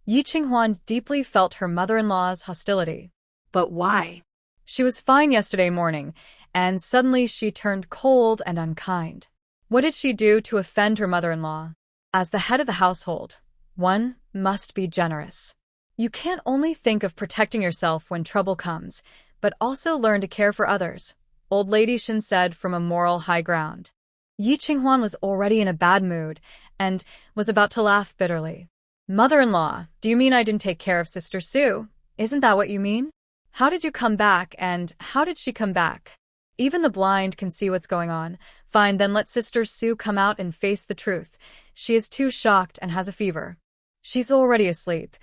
Yi Qinghuan deeply felt her mother-in-law's hostility. But why? She was fine yesterday morning, and suddenly she turned cold and unkind. What did she do to offend her mother-in-law? As the head of the household, one must be generous. You can't only think of protecting yourself when trouble comes, but also learn to care for others, old lady Shen said from a moral high ground. Yi Qinghuan was already in a bad mood and was about to laugh bitterly. Mother-in-law, do you mean I didn't take care of Sister Sue? Isn't that what you mean? How did you come back, and how did she come back? Even the blind can see what's going on. Fine, then let Sister Sue come out and face the truth. She is too shocked and has a fever. She's already asleep.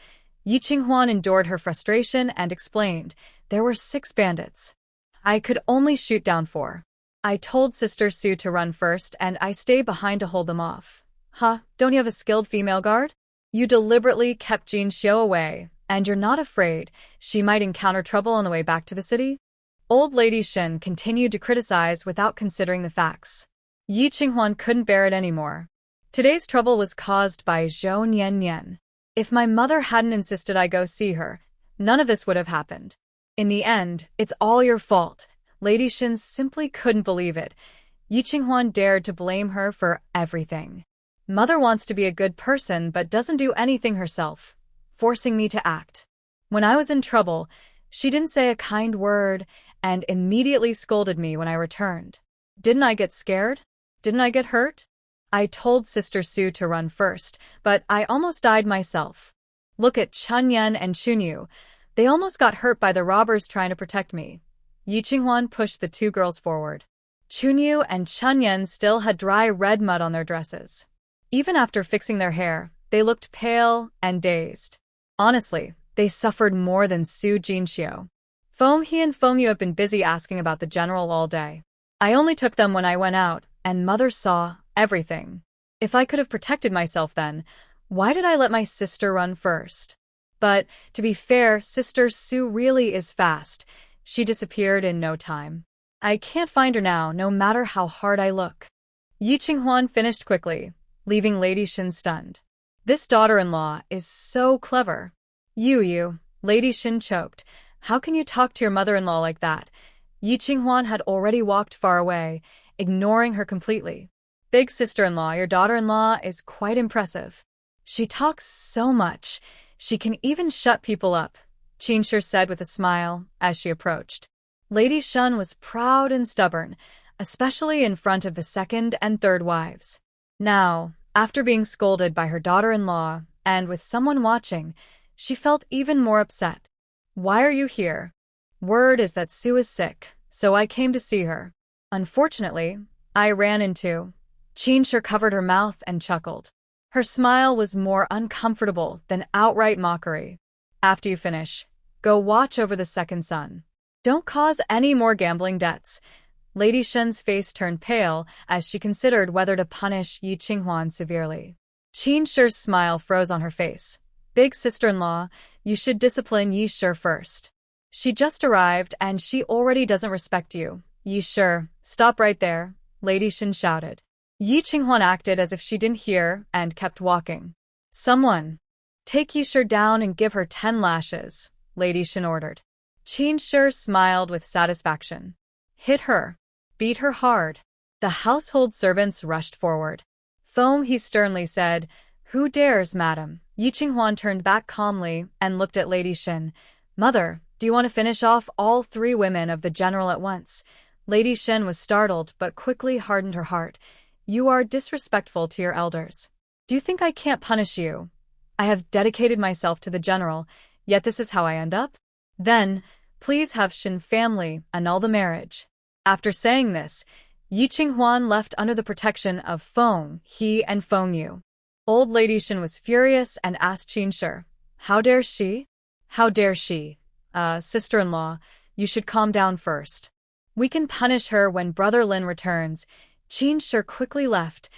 Yi Qinghuan endured her frustration and explained, there were 6 bandits. I could only shoot down 4. I told Sister Sue to run first and I stayed behind to hold them off. Huh, don't you have a skilled female guard? You deliberately kept Jin Xiao away, and you're not afraid she might encounter trouble on the way back to the city? Old lady Shen continued to criticize without considering the facts. Yi Qinghuan couldn't bear it anymore. Today's trouble was caused by Zhou Nian. If my mother hadn't insisted I go see her, none of this would have happened. In the end, it's all your fault. Lady Shen simply couldn't believe it. Yi Qinghuan dared to blame her for everything. Mother wants to be a good person but doesn't do anything herself, forcing me to act. When I was in trouble, she didn't say a kind word and immediately scolded me when I returned. Didn't I get scared? Didn't I get hurt? I told Sister Sue to run first, but I almost died myself. Look at Chunyan and Chunyu. They almost got hurt by the robbers trying to protect me. Yi Qinghuan pushed the 2 girls forward. Chunyu and Chunyan still had dry red mud on their dresses. Even after fixing their hair, they looked pale and dazed. Honestly, they suffered more than Su Jinxiu. Feng He and Feng Yu have been busy asking about the general all day. I only took them when I went out, and Mother saw everything. If I could have protected myself then, why did I let my sister run first? But, to be fair, Sister Sue really is fast. She disappeared in no time. I can't find her now, no matter how hard I look. Yi Qinghuan finished quickly, leaving Lady Shen stunned. This daughter-in-law is so clever. You, Lady Shen choked. How can you talk to your mother-in-law like that? Yi Qinghuan had already walked far away, ignoring her completely. Big sister-in-law, your daughter-in-law is quite impressive. She talks so much. She can even shut people up, Qinshi said with a smile as she approached. Lady Shen was proud and stubborn, especially in front of the 2nd and 3rd wives. Now, after being scolded by her daughter-in-law and with someone watching, she felt even more upset. Why are you here? Word is that Sue is sick, so I came to see her. Unfortunately, I ran into. Qinshi covered her mouth and chuckled. Her smile was more uncomfortable than outright mockery. After you finish, go watch over the 2nd son. Don't cause any more gambling debts. Lady Shen's face turned pale as she considered whether to punish Yi Qinghuan severely. Qinshi's smile froze on her face. Big sister-in-law, you should discipline Yi Shi first. She just arrived and she already doesn't respect you. Yi Shi, stop right there, Lady Shen shouted. Yi Qinghuan acted as if she didn't hear and kept walking. Someone, take Yi Shi down and give her 10 lashes, Lady Shen ordered. Qinshi smiled with satisfaction. Hit her. Beat her hard. The household servants rushed forward. Feng He sternly said, Who dares, madam? Yi Qinghuan turned back calmly and looked at Lady Shen. Mother, do you want to finish off all 3 women of the general at once? Lady Shen was startled but quickly hardened her heart. You are disrespectful to your elders. Do you think I can't punish you? I have dedicated myself to the general, yet this is how I end up? Then, please have Shen family annul the marriage. After saying this, Yi Qinghuan left under the protection of Feng He and Feng Yu. Old Lady Shen was furious and asked Qinshi, How dare she? How dare she? Sister-in-law, you should calm down first. We can punish her when Brother Lin returns. Qin Shi quickly left,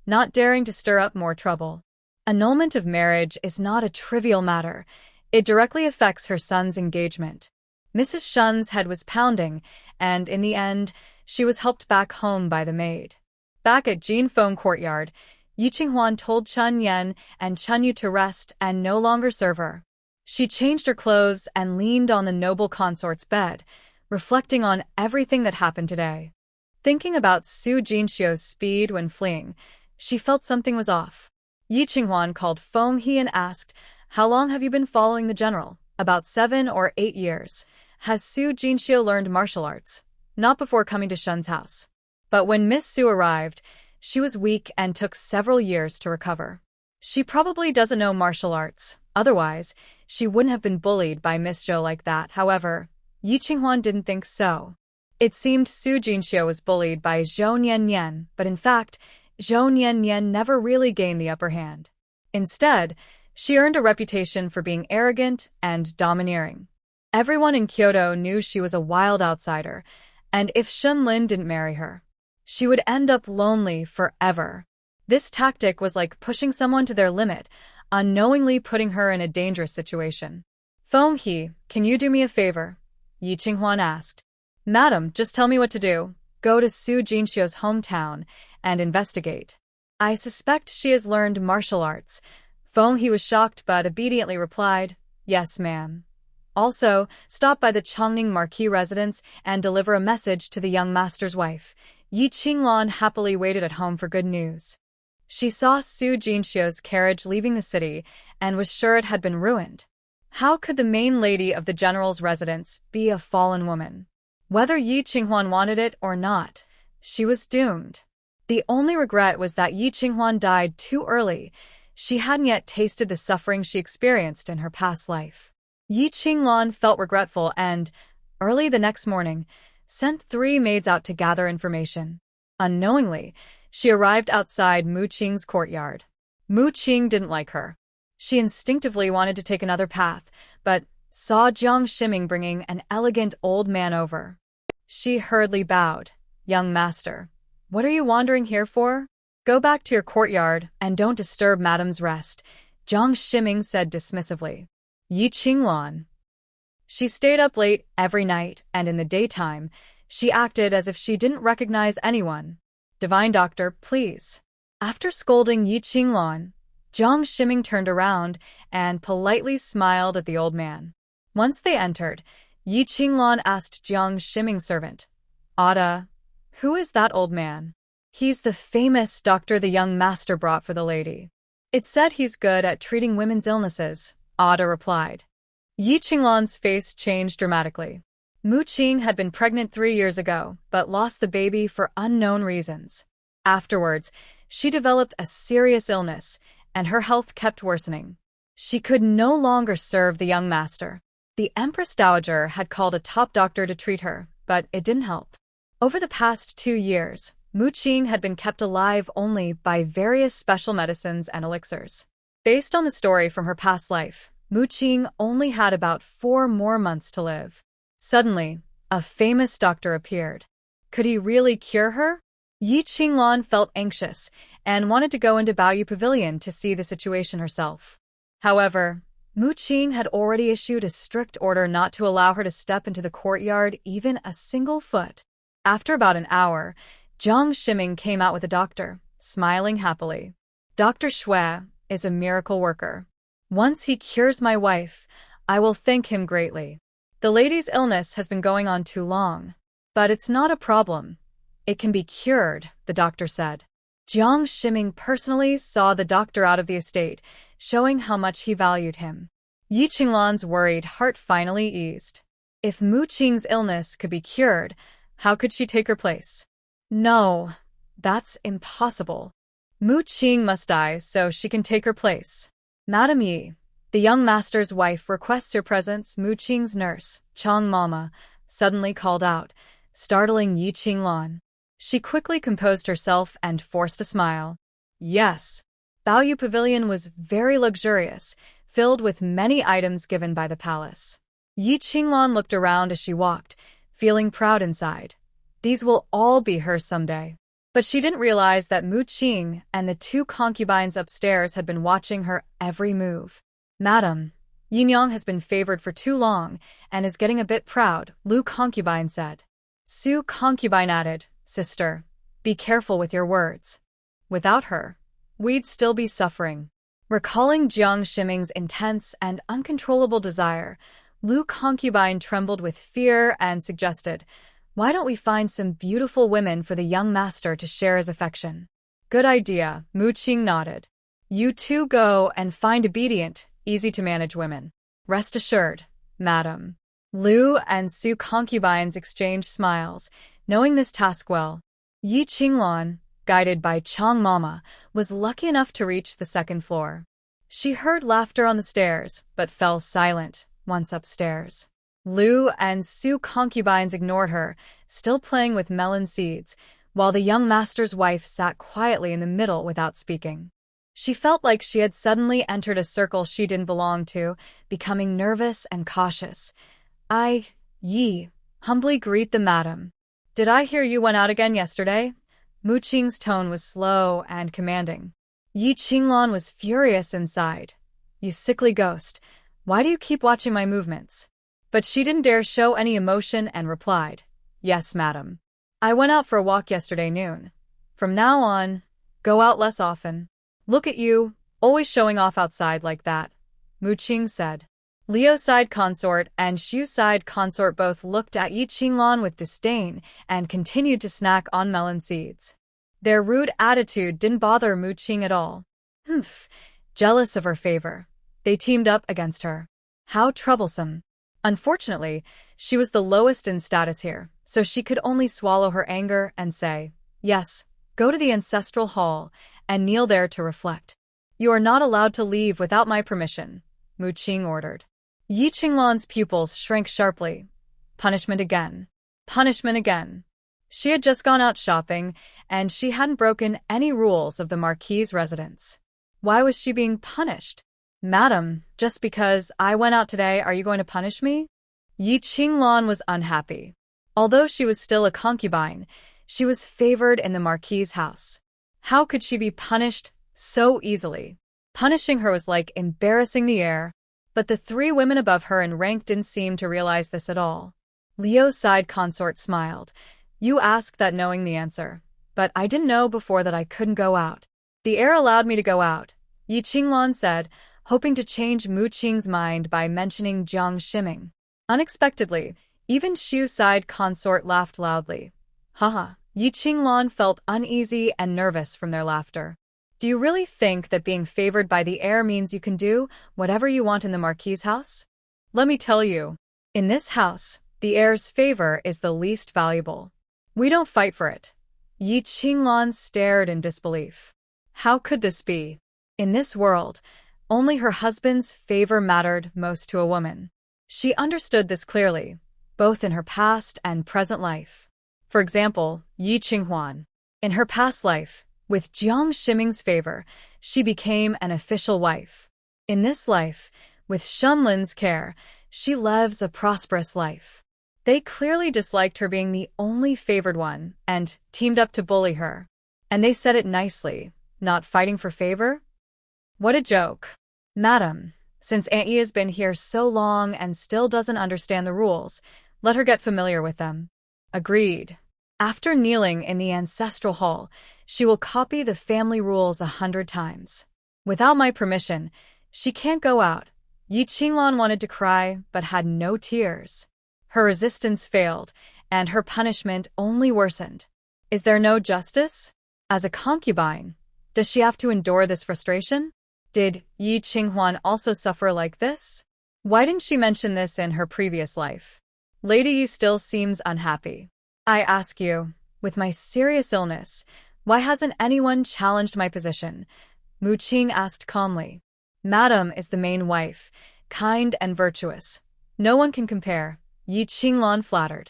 not daring to stir up more trouble. Annulment of marriage is not a trivial matter. It directly affects her son's engagement. Mrs. Shun's head was pounding, and in the end, she was helped back home by the maid. Back at Jinfeng courtyard, Yi Qinghuan told Chun Yen and Chun Yu to rest and no longer serve her. She changed her clothes and leaned on the noble consort's bed, reflecting on everything that happened today. Thinking about Su Jinxiu's speed when fleeing, she felt something was off. Yi Qinghuan called Feng He and asked, "How long have you been following the general?" "About 7 or 8 years. Has Su Jinxiu learned martial arts?" "Not before coming to Shun's house. But when Miss Su arrived, she was weak and took several years to recover. She probably doesn't know martial arts. Otherwise, she wouldn't have been bullied by Miss Zhou like that." However, Yi Qinghuan didn't think so. It seemed Su Jinxiu was bullied by Zhou Nian, but in fact, Zhou Nian never really gained the upper hand. Instead, she earned a reputation for being arrogant and domineering. Everyone in Kyoto knew she was a wild outsider, and if Shun Lin didn't marry her, she would end up lonely forever. This tactic was like pushing someone to their limit, unknowingly putting her in a dangerous situation. "Feng He, can you do me a favor?" Yi Qinghuan asked. "Madam, just tell me what to do. Go to Su Jinxiu's hometown and investigate. I suspect she has learned martial arts." Feng He was shocked but obediently replied, "Yes, ma'am. Also, stop by the Chongning Marquis residence and deliver a message to the young master's wife." Yi Qinglan happily waited at home for good news. She saw Su Jinxiu's carriage leaving the city and was sure it had been ruined. How could the main lady of the general's residence be a fallen woman? Whether Yi Qinghuan wanted it or not, she was doomed. The only regret was that Yi Qinghuan died too early. She hadn't yet tasted the suffering she experienced in her past life. Yi Qinglan felt regretful and, early the next morning, sent 3 maids out to gather information. Unknowingly, she arrived outside Mu Qing's courtyard. Mu Qing didn't like her. She instinctively wanted to take another path, but saw Jiang Shiming bringing an elegant old man over. She hurriedly bowed. "Young master, what are you wandering here for? Go back to your courtyard and don't disturb madam's rest," Jiang Shiming said dismissively. Yi Qinglan. She stayed up late every night, and in the daytime, she acted as if she didn't recognize anyone. "Divine doctor, please." After scolding Yi Qinglan, Jiang Shiming turned around and politely smiled at the old man. Once they entered, Yi Qinglan asked Jiang Shiming's servant, "Ada, who is that old man?" "He's the famous doctor the young master brought for the lady. It's said he's good at treating women's illnesses," Ada replied. Yi Qinglan's face changed dramatically. Mu Qing had been pregnant 3 years ago, but lost the baby for unknown reasons. Afterwards, she developed a serious illness, and her health kept worsening. She could no longer serve the young master. The Empress Dowager had called a top doctor to treat her, but it didn't help. Over the past 2 years, Mu Qing had been kept alive only by various special medicines and elixirs. Based on the story from her past life, Mu Qing only had about 4 more months to live. Suddenly, a famous doctor appeared. Could he really cure her? Yi Qinglan felt anxious and wanted to go into Baoyu Pavilion to see the situation herself. However, Mu Qing had already issued a strict order not to allow her to step into the courtyard even a single foot. After about an hour, Jiang Shiming came out with a doctor, smiling happily. "Dr. Xue is a miracle worker. Once he cures my wife, I will thank him greatly. The lady's illness has been going on too long, but it's not a problem. It can be cured," the doctor said. Jiang Shiming personally saw the doctor out of the estate, showing how much he valued him. Yi Qinglan's worried heart finally eased. If Mu Qing's illness could be cured, how could she take her place? No, that's impossible. Mu Qing must die so she can take her place. "Madam Yi, the young master's wife requests your presence," Mu Qing's nurse, Chang Mama, suddenly called out, startling Yi Qinglan. She quickly composed herself and forced a smile. Yes. Baoyu Pavilion was very luxurious, filled with many items given by the palace. Yi Qinglan looked around as she walked, feeling proud inside. These will all be hers someday. But she didn't realize that Mu Qing and the two concubines upstairs had been watching her every move. Madam, Yinyang has been favored for too long and is getting a bit proud, Lu concubine said. Su concubine added, Sister, be careful with your words. Without her, we'd still be suffering. Recalling Jiang Shiming's intense and uncontrollable desire, Lu concubine trembled with fear and suggested, why don't we find some beautiful women for the young master to share his affection? Good idea, Mu Qing nodded. You two go and find obedient, easy-to-manage women. Rest assured, madam. Lu and Su concubines exchanged smiles, knowing this task well. Yi Qinglan, guided by Chang Mama, was lucky enough to reach the second floor. She heard laughter on the stairs, but fell silent once upstairs. Lu and Su concubines ignored her, still playing with melon seeds, while the young master's wife sat quietly in the middle without speaking. She felt like she had suddenly entered a circle she didn't belong to, becoming nervous and cautious. Yi, humbly greet the madam. Did I hear you went out again yesterday? Mu Qing's tone was slow and commanding. Yi Qinglan was furious inside. You sickly ghost, why do you keep watching my movements? But she didn't dare show any emotion and replied, Yes, madam. I went out for a walk yesterday noon. From now on, go out less often. Look at you, always showing off outside like that, Mu Qing said. Liu's side consort and Xu's side consort both looked at Yi Qinglan with disdain and continued to snack on melon seeds. Their rude attitude didn't bother Mu Qing at all. Jealous of her favor, they teamed up against her. How troublesome. Unfortunately, she was the lowest in status here, so she could only swallow her anger and say, Yes, go to the ancestral hall and kneel there to reflect. You are not allowed to leave without my permission, Mu Qing ordered. Yi Qinglan's pupils shrank sharply. Punishment again. Punishment again. She had just gone out shopping, and she hadn't broken any rules of the Marquis's residence. Why was she being punished? Madam, just because I went out today, are you going to punish me? Yi Qinglan was unhappy. Although she was still a concubine, she was favored in the Marquis's house. How could she be punished so easily? Punishing her was like embarrassing the heir, but the three women above her in rank didn't seem to realize this at all. Liu's side consort smiled. You asked that knowing the answer, but I didn't know before that I couldn't go out. The heir allowed me to go out, Yi Qinglan said, hoping to change Mu Qing's mind by mentioning Jiang Shiming. Unexpectedly, even Xu's side consort laughed loudly. Haha, Yi Qinglan felt uneasy and nervous from their laughter. Do you really think that being favored by the heir means you can do whatever you want in the Marquis's house? Let me tell you, in this house, the heir's favor is the least valuable. We don't fight for it. Yi Qinglan stared in disbelief. How could this be? In this world, only her husband's favor mattered most to a woman. She understood this clearly, both in her past and present life. For example, Yi Qinghuan. In her past life, with Jiang Shiming's favor, she became an official wife. In this life, with Shunlin's care, she lives a prosperous life. They clearly disliked her being the only favored one and teamed up to bully her. And they said it nicely, not fighting for favor? What a joke. Madam, since Aunt Yi has been here so long and still doesn't understand the rules, let her get familiar with them. Agreed. After kneeling in the ancestral hall, she will copy the family rules 100 times. Without my permission, she can't go out. Yi Qinglan wanted to cry, but had no tears. Her resistance failed, and her punishment only worsened. Is there no justice? As a concubine, does she have to endure this frustration? Did Yi Qinghuan also suffer like this? Why didn't she mention this in her previous life? Lady Yi still seems unhappy. I ask you, with my serious illness, why hasn't anyone challenged my position? Mu Qing asked calmly. Madam is the main wife, kind and virtuous. No one can compare, Yi Qinglan flattered.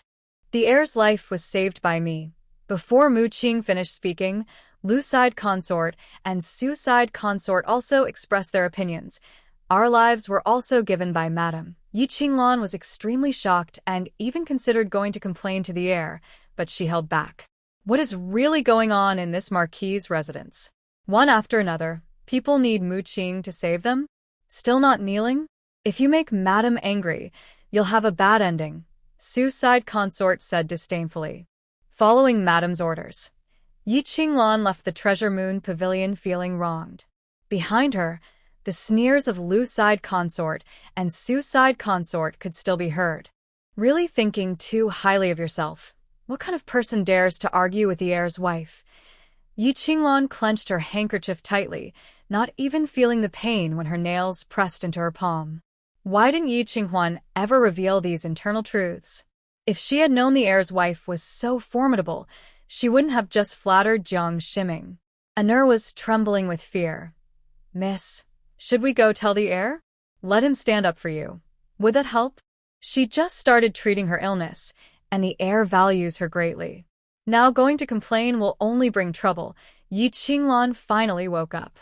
The heir's life was saved by me. Before Mu Qing finished speaking, Lu's side consort and Su's side consort also expressed their opinions. Our lives were also given by Madam, Yi Qinglan was extremely shocked and even considered going to complain to the heir, but she held back. What is really going on in this marquis's residence? One after another, people need Mu Qing to save them? Still not kneeling? If you make Madam angry, you'll have a bad ending, Suicide Consort said disdainfully. Following Madam's orders, Yi Qinglan left the Treasure Moon Pavilion feeling wronged. Behind her, the sneers of Lucide Consort and Suicide Consort could still be heard. Really thinking too highly of yourself. What kind of person dares to argue with the heir's wife? Yi Qinglan clenched her handkerchief tightly, not even feeling the pain when her nails pressed into her palm. Why didn't Yi Qinghuan ever reveal these internal truths? If she had known the heir's wife was so formidable, she wouldn't have just flattered Jiang Shiming. Anur was trembling with fear. Miss, should we go tell the heir? Let him stand up for you. Would that help? She just started treating her illness, and the heir values her greatly. Now going to complain will only bring trouble. Yi Qinglan finally woke up.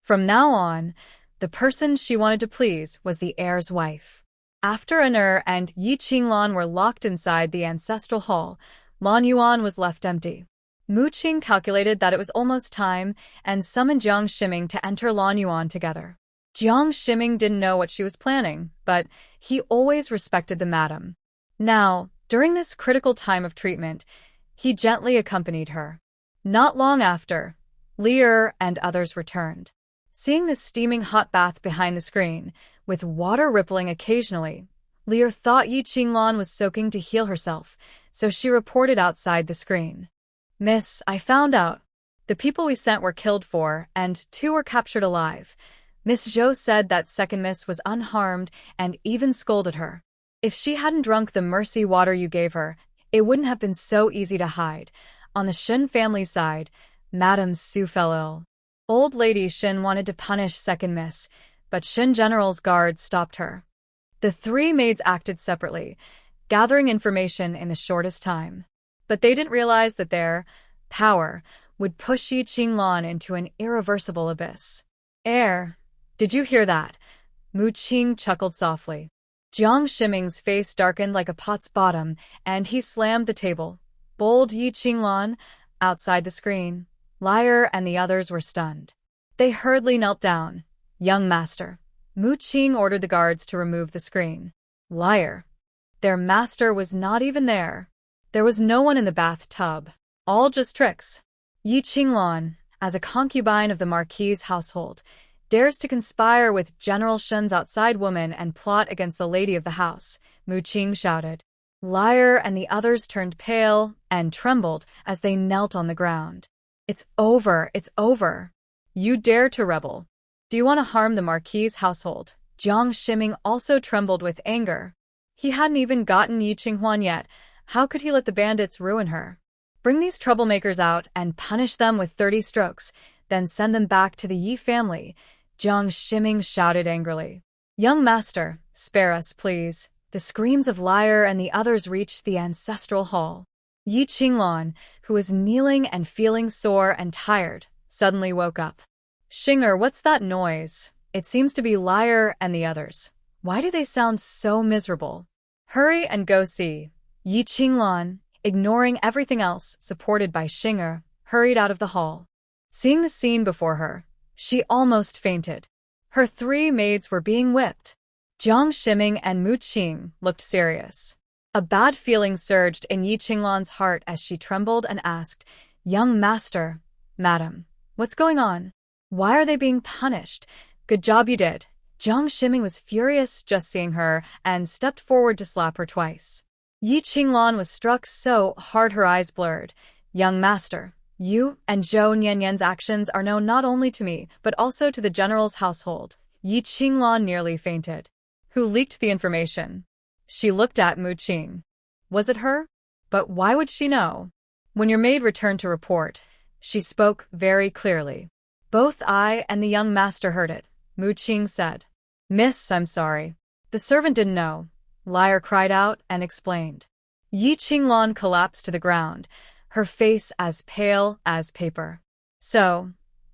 From now on, the person she wanted to please was the heir's wife. After Anur and Yi Qinglan were locked inside the ancestral hall, Lan Yuan was left empty. Mu Qing calculated that it was almost time and summoned Jiang Shiming to enter Lan Yuan together. Jiang Shiming didn't know what she was planning, but he always respected the madam. Now, during this critical time of treatment, he gently accompanied her. Not long after, Lier and others returned. Seeing the steaming hot bath behind the screen, with water rippling occasionally, Lier thought Yi Qinglan was soaking to heal herself, so she reported outside the screen. Miss, I found out. The people we sent were killed and 2 were captured alive. Miss Zhou said that second miss was unharmed and even scolded her. If she hadn't drunk the mercy water you gave her, it wouldn't have been so easy to hide. On the Shen family side, Madame Su fell ill. Old Lady Shen wanted to punish second miss, but Shen General's guard stopped her. The 3 maids acted separately, gathering information in the shortest time. But they didn't realize that their power would push Yi Qinglan into an irreversible abyss. Heir, did you hear that? Mu Qing chuckled softly. Jiang Shiming's face darkened like a pot's bottom, and he slammed the table. Bold Yi Qinglan, outside the screen. Liar and the others were stunned. They hurriedly knelt down. Young master. Mu Qing ordered the guards to remove the screen. Liar. Their master was not even there. There was no one in the bathtub. All just tricks. Yi Qinglan, as a concubine of the Marquis's household, dares to conspire with General Shen's outside woman and plot against the lady of the house, Mu Qing shouted. Liar and the others turned pale and trembled as they knelt on the ground. It's over, it's over. You dare to rebel. Do you want to harm the Marquis's household? Jiang Shiming also trembled with anger. He hadn't even gotten Yi Qinghuan yet. How could he let the bandits ruin her? Bring these troublemakers out and punish them with 30 strokes, then send them back to the Yi family, Jiang Shiming shouted angrily. Young master, spare us, please. The screams of Liar and the others reached the ancestral hall. Yi Qinglan, who was kneeling and feeling sore and tired, suddenly woke up. Shinger, what's that noise? It seems to be Liar and the others. Why do they sound so miserable? Hurry and go see. Yi Qinglan, ignoring everything else supported by Shinger, hurried out of the hall. Seeing the scene before her, she almost fainted. Her 3 maids were being whipped. Jiang Shiming and Mu Qing looked serious. A bad feeling surged in Yi Qinglan's heart as she trembled and asked, Young master, madam, what's going on? Why are they being punished? Good job you did. Jiang Shiming was furious just seeing her and stepped forward to slap her twice. Yi Qinglan was struck so hard her eyes blurred. Young master, you and Zhou Nianyan's actions are known not only to me, but also to the general's household. Yi Qinglan nearly fainted. Who leaked the information? She looked at Mu Qing. Was it her? But why would she know? When your maid returned to report, she spoke very clearly. Both I and the young master heard it, Mu Qing said. Miss, I'm sorry. The servant didn't know. Liar cried out and explained. Yi Qinglan collapsed to the ground, her face as pale as paper. So,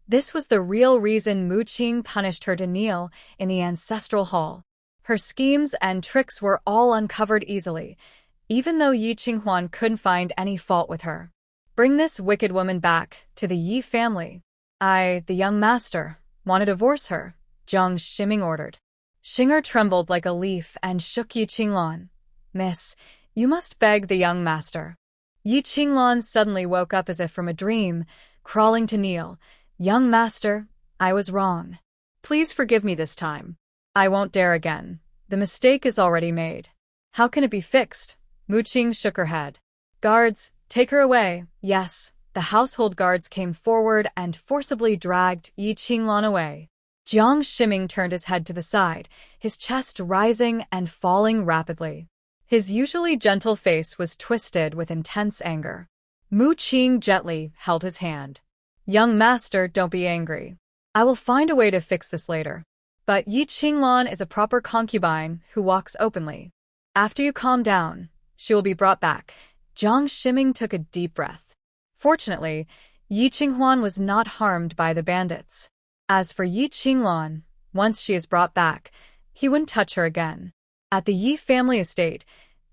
this was the real reason Mu Qing punished her to kneel in the ancestral hall. Her schemes and tricks were all uncovered easily, even though Yi Qinghuan couldn't find any fault with her. Bring this wicked woman back to the Yi family. I, the young master, want to divorce her, Jiang Shiming ordered. Xinger trembled like a leaf and shook Yi Qinglan. Miss, you must beg the young master. Yi Qinglan suddenly woke up as if from a dream, crawling to kneel. Young master, I was wrong. Please forgive me this time. I won't dare again. The mistake is already made. How can it be fixed? Mu Qing shook her head. Guards, take her away. Yes, the household guards came forward and forcibly dragged Yi Qinglan away. Jiang Shiming turned his head to the side, his chest rising and falling rapidly. His usually gentle face was twisted with intense anger. Mu Qing gently held his hand. Young master, don't be angry. I will find a way to fix this later. But Yi Qinglan is a proper concubine who walks openly. After you calm down, she will be brought back. Jiang Shiming took a deep breath. Fortunately, Yi Qinghuan was not harmed by the bandits. As for Yi Qinglan, once she is brought back, he wouldn't touch her again. At the Yi family estate,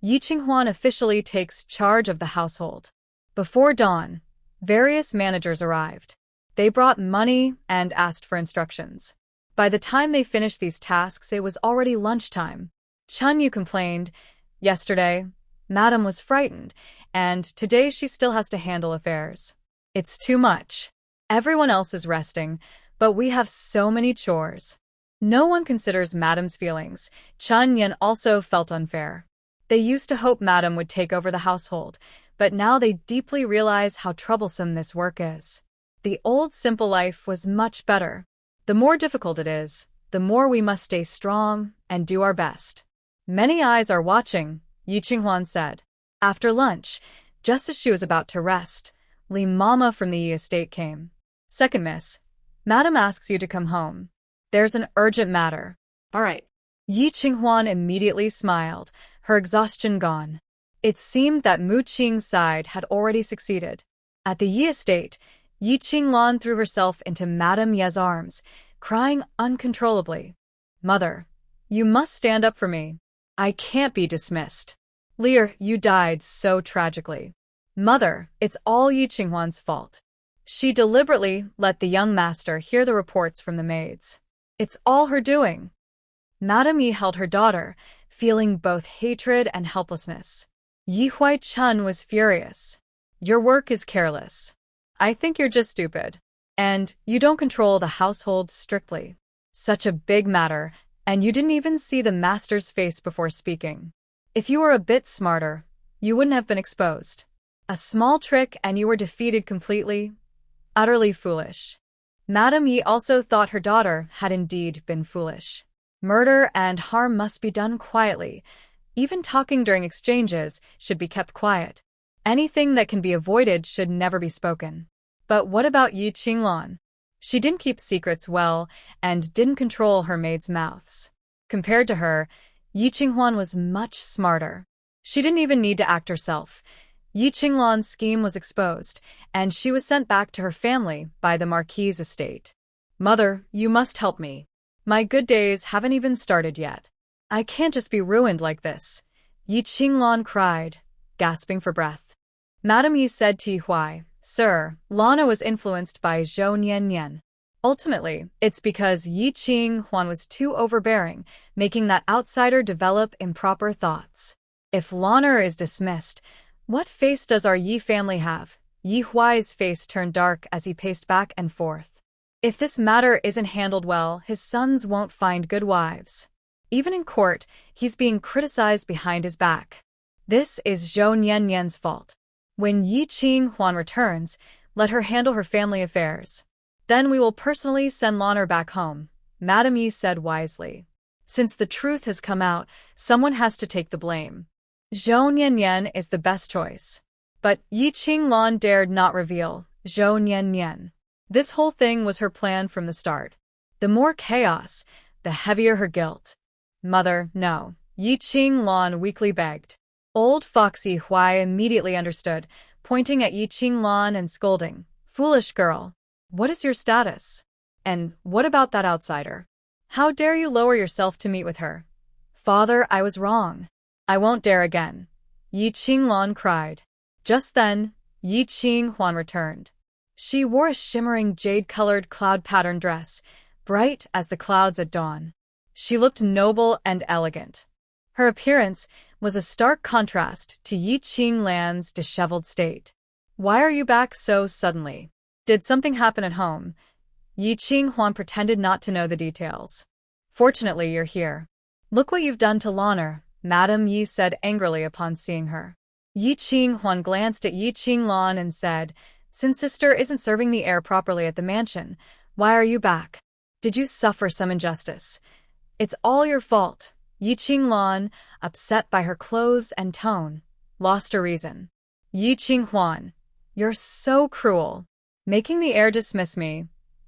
Yi Qinghuan officially takes charge of the household. Before dawn, various managers arrived. They brought money and asked for instructions. By the time they finished these tasks, it was already lunchtime. Chun Yu complained, yesterday, Madam was frightened, and today she still has to handle affairs. It's too much. Everyone else is resting, but we have so many chores. No one considers Madam's feelings. Chun Yin also felt unfair. They used to hope Madam would take over the household, but now they deeply realize how troublesome this work is. The old simple life was much better. The more difficult it is, the more we must stay strong and do our best. Many eyes are watching, Yi Qinghuan said. After lunch, just as she was about to rest, Li Mama from the Yi estate came. Second miss, Madam asks you to come home. There's an urgent matter. All right. Yi Qinghuan immediately smiled, her exhaustion gone. It seemed that Mu Qing's side had already succeeded. At the Yi estate, Yi Qinglan threw herself into Madame Ye's arms, crying uncontrollably. Mother, you must stand up for me. I can't be dismissed. Lear, you died so tragically. Mother, it's all Yi Qinghuan's fault. She deliberately let the young master hear the reports from the maids. It's all her doing. Madame Yi held her daughter, feeling both hatred and helplessness. Yi Huai-chun was furious. Your work is careless. I think you're just stupid. And you don't control the household strictly. Such a big matter, and you didn't even see the master's face before speaking. If you were a bit smarter, you wouldn't have been exposed. A small trick and you were defeated completely. Utterly foolish. Madame Yi also thought her daughter had indeed been foolish. Murder and harm must be done quietly. Even talking during exchanges should be kept quiet. Anything that can be avoided should never be spoken. But what about Yi Qinglan? She didn't keep secrets well and didn't control her maids' mouths. Compared to her, Yi Qinghuan was much smarter. She didn't even need to act herself. Yi Qinglan's scheme was exposed, and she was sent back to her family by the Marquis's estate. Mother, you must help me. My good days haven't even started yet. I can't just be ruined like this. Yi Qinglan cried, gasping for breath. Madame Yi said to Yi Huai, Sir, Lana was influenced by Zhou Nian. Ultimately, it's because Yi Qinghuan was too overbearing, making that outsider develop improper thoughts. If Lana is dismissed, what face does our Yi family have? Yi Huai's face turned dark as he paced back and forth. If this matter isn't handled well, his sons won't find good wives. Even in court, he's being criticized behind his back. This is Zhou Nian's fault. When Yi Qinghuan returns, let her handle her family affairs. Then we will personally send Lana back home, Madame Yi said wisely. Since the truth has come out, someone has to take the blame. Zhou Nian is the best choice. But Yi Qinglan dared not reveal Zhou Nian. This whole thing was her plan from the start. The more chaos, the heavier her guilt. Mother, no, Yi Qinglan weakly begged. Old Foxy Huai immediately understood, pointing at Yi Qinglan and scolding. Foolish girl, what is your status? And what about that outsider? How dare you lower yourself to meet with her? Father, I was wrong. I won't dare again. Yi Qinglan cried. Just then, Yi Qinghuan returned. She wore a shimmering jade-colored cloud-pattern dress, bright as the clouds at dawn. She looked noble and elegant. Her appearance was a stark contrast to Yi Qinglan's disheveled state. Why are you back so suddenly? Did something happen at home? Yi Qinghuan pretended not to know the details. Fortunately, you're here. Look what you've done to Lanner, Madame Yi said angrily upon seeing her. Yi Qinghuan glanced at Yi Qinglan and said, Since sister isn't serving the heir properly at the mansion, why are you back? Did you suffer some injustice? It's all your fault. Yi Qinglan, upset by her clothes and tone, lost her reason. Yi Qinghuan, you're so cruel. Making the heir dismiss me.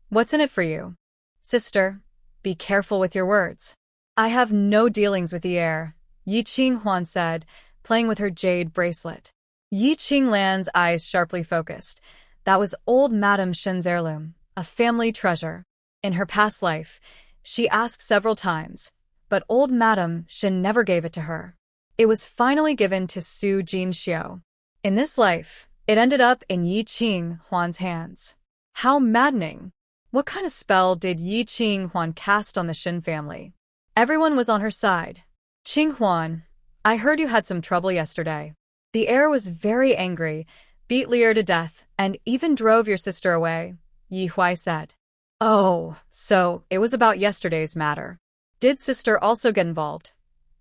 What's in it for you? Sister, be careful with your words. I have no dealings with the heir, Yi Qinghuan said, playing with her jade bracelet. Yi Qinglan's eyes sharply focused. That was old Madame Shen's heirloom, a family treasure. In her past life, she asked several times, but old Madame Shen never gave it to her. It was finally given to Su Jinxiu. In this life, it ended up in Yi Qinghuan's hands. How maddening! What kind of spell did Yi Qinghuan cast on the Shen family? Everyone was on her side. Qinghuan, I heard you had some trouble yesterday. The heir was very angry, beat Lear to death, and even drove your sister away, Yi Huai said. Oh, so it was about yesterday's matter. Did sister also get involved?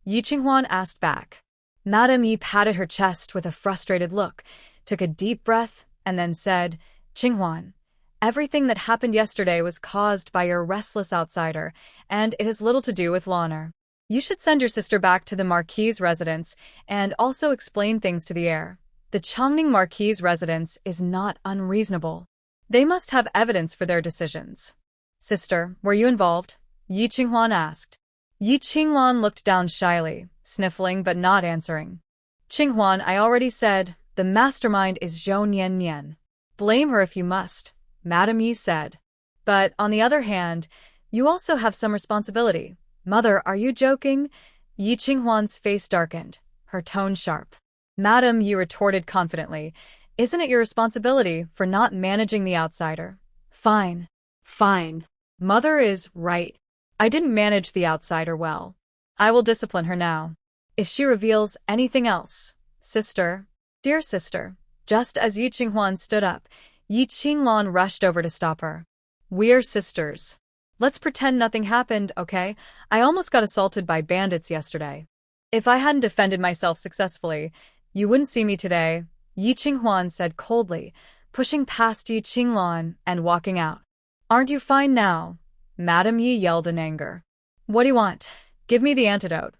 Yi Qinghuan asked back. Madame Yi patted her chest with a frustrated look, took a deep breath, and then said, Qinghuan, everything that happened yesterday was caused by your restless outsider, and it has little to do with Lanner. You should send your sister back to the Marquis' residence and also explain things to the heir. The Chongning Marquis' residence is not unreasonable. They must have evidence for their decisions. Sister, were you involved? Yi Qinghuan asked. Yi Qinglan looked down shyly, sniffling but not answering. Qinghuan, I already said, the mastermind is Zhou Nian Nian. Blame her if you must, Madame Yi said. But, on the other hand, you also have some responsibility. Mother, are you joking? Yi Qinghuan's face darkened, her tone sharp. Madame Yi retorted confidently, Isn't it your responsibility for not managing the outsider? Fine. Fine. Mother is right. I didn't manage the outsider well. I will discipline her now. If she reveals anything else, sister, dear sister. Just as Yi Qinghuan stood up, Yi Qinglan rushed over to stop her. We're sisters. Let's pretend nothing happened, okay? I almost got assaulted by bandits yesterday. If I hadn't defended myself successfully, you wouldn't see me today, Yi Qinghuan said coldly, pushing past Yi Qinglan and walking out. Aren't you fine now? Madame Yi yelled in anger. What do you want? Give me the antidote.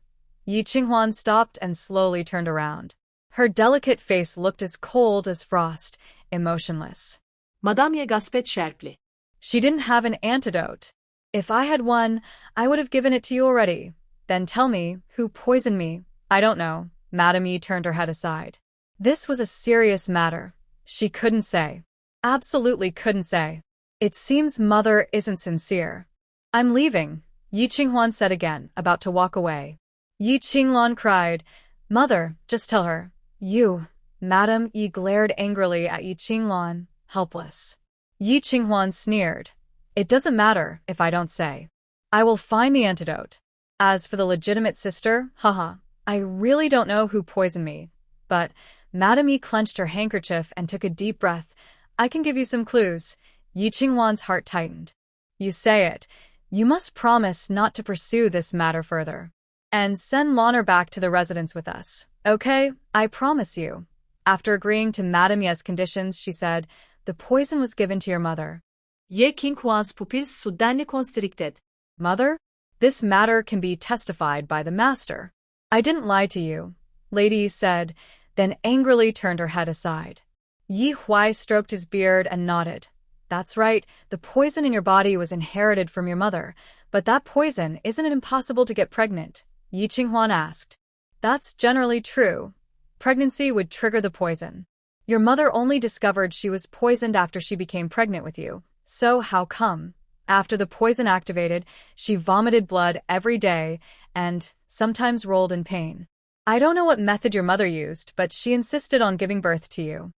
Yi Qinghuan stopped and slowly turned around. Her delicate face looked as cold as frost, emotionless. Madame Ye gaspet sharply. She didn't have an antidote. If I had one, I would have given it to you already. Then tell me, who poisoned me? I don't know. Madame Yi turned her head aside. This was a serious matter. She couldn't say. Absolutely couldn't say. It seems Mother isn't sincere. I'm leaving, Yi Qinghuan said again, about to walk away. Yi Qinglan cried, Mother, just tell her. You. Madame Yi glared angrily at Yi Qinglan, helpless. Yi Qinghuan sneered. It doesn't matter if I don't say. I will find the antidote. As for the legitimate sister, haha, I really don't know who poisoned me. But, Madame Yi clenched her handkerchief and took a deep breath. I can give you some clues. Yi Qinghuan's heart tightened. You say it. You must promise not to pursue this matter further. And send Lanner back to the residence with us. Okay, I promise you. After agreeing to Madame Ye's conditions, she said, the poison was given to your mother. Ye Qinghuan's pupils suddenly constricted. Mother? This matter can be testified by the master. I didn't lie to you, Lady said, then angrily turned her head aside. Yi Huai stroked his beard and nodded. That's right, the poison in your body was inherited from your mother, but that poison, isn't it impossible to get pregnant? Yi Qinghuan asked. That's generally true. Pregnancy would trigger the poison. Your mother only discovered she was poisoned after she became pregnant with you. So how come? After the poison activated, she vomited blood every day and sometimes rolled in pain. I don't know what method your mother used, but she insisted on giving birth to you.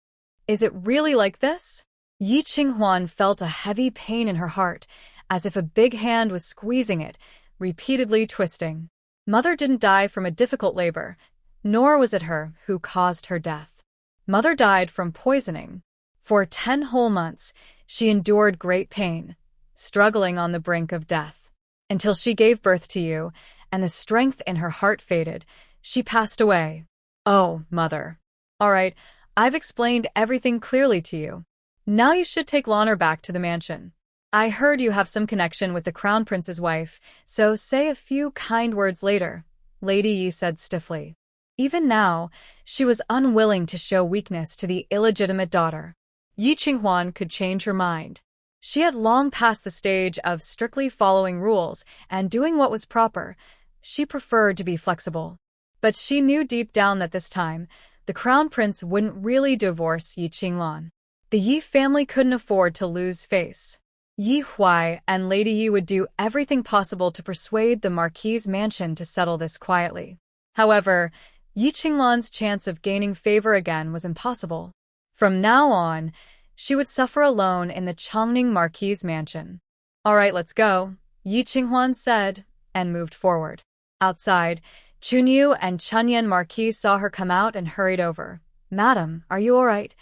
Is it really like this? Yi Qinghuan felt a heavy pain in her heart, as if a big hand was squeezing it, repeatedly twisting. Mother didn't die from a difficult labor, nor was it her who caused her death. Mother died from poisoning. For 10 whole months, she endured great pain, struggling on the brink of death. Until she gave birth to you, and the strength in her heart faded, she passed away. Oh, Mother. All right, I've explained everything clearly to you. Now you should take Lanner back to the mansion. I heard you have some connection with the Crown Prince's wife, so say a few kind words later, Lady Yi said stiffly. Even now, she was unwilling to show weakness to the illegitimate daughter. Yi Qinghuan could change her mind. She had long passed the stage of strictly following rules and doing what was proper. She preferred to be flexible. But she knew deep down that this time, the Crown Prince wouldn't really divorce Yi Qinglan. The Yi family couldn't afford to lose face. Yi Huai and Lady Yi would do everything possible to persuade the Marquis's mansion to settle this quietly. However, Yi Qinglan's chance of gaining favor again was impossible. From now on, she would suffer alone in the Chongning Marquis's mansion. All right, let's go, Yi Qinghuan said, and moved forward. Outside, Chunyu and Chunyan Marquis saw her come out and hurried over. Madam, are you all right?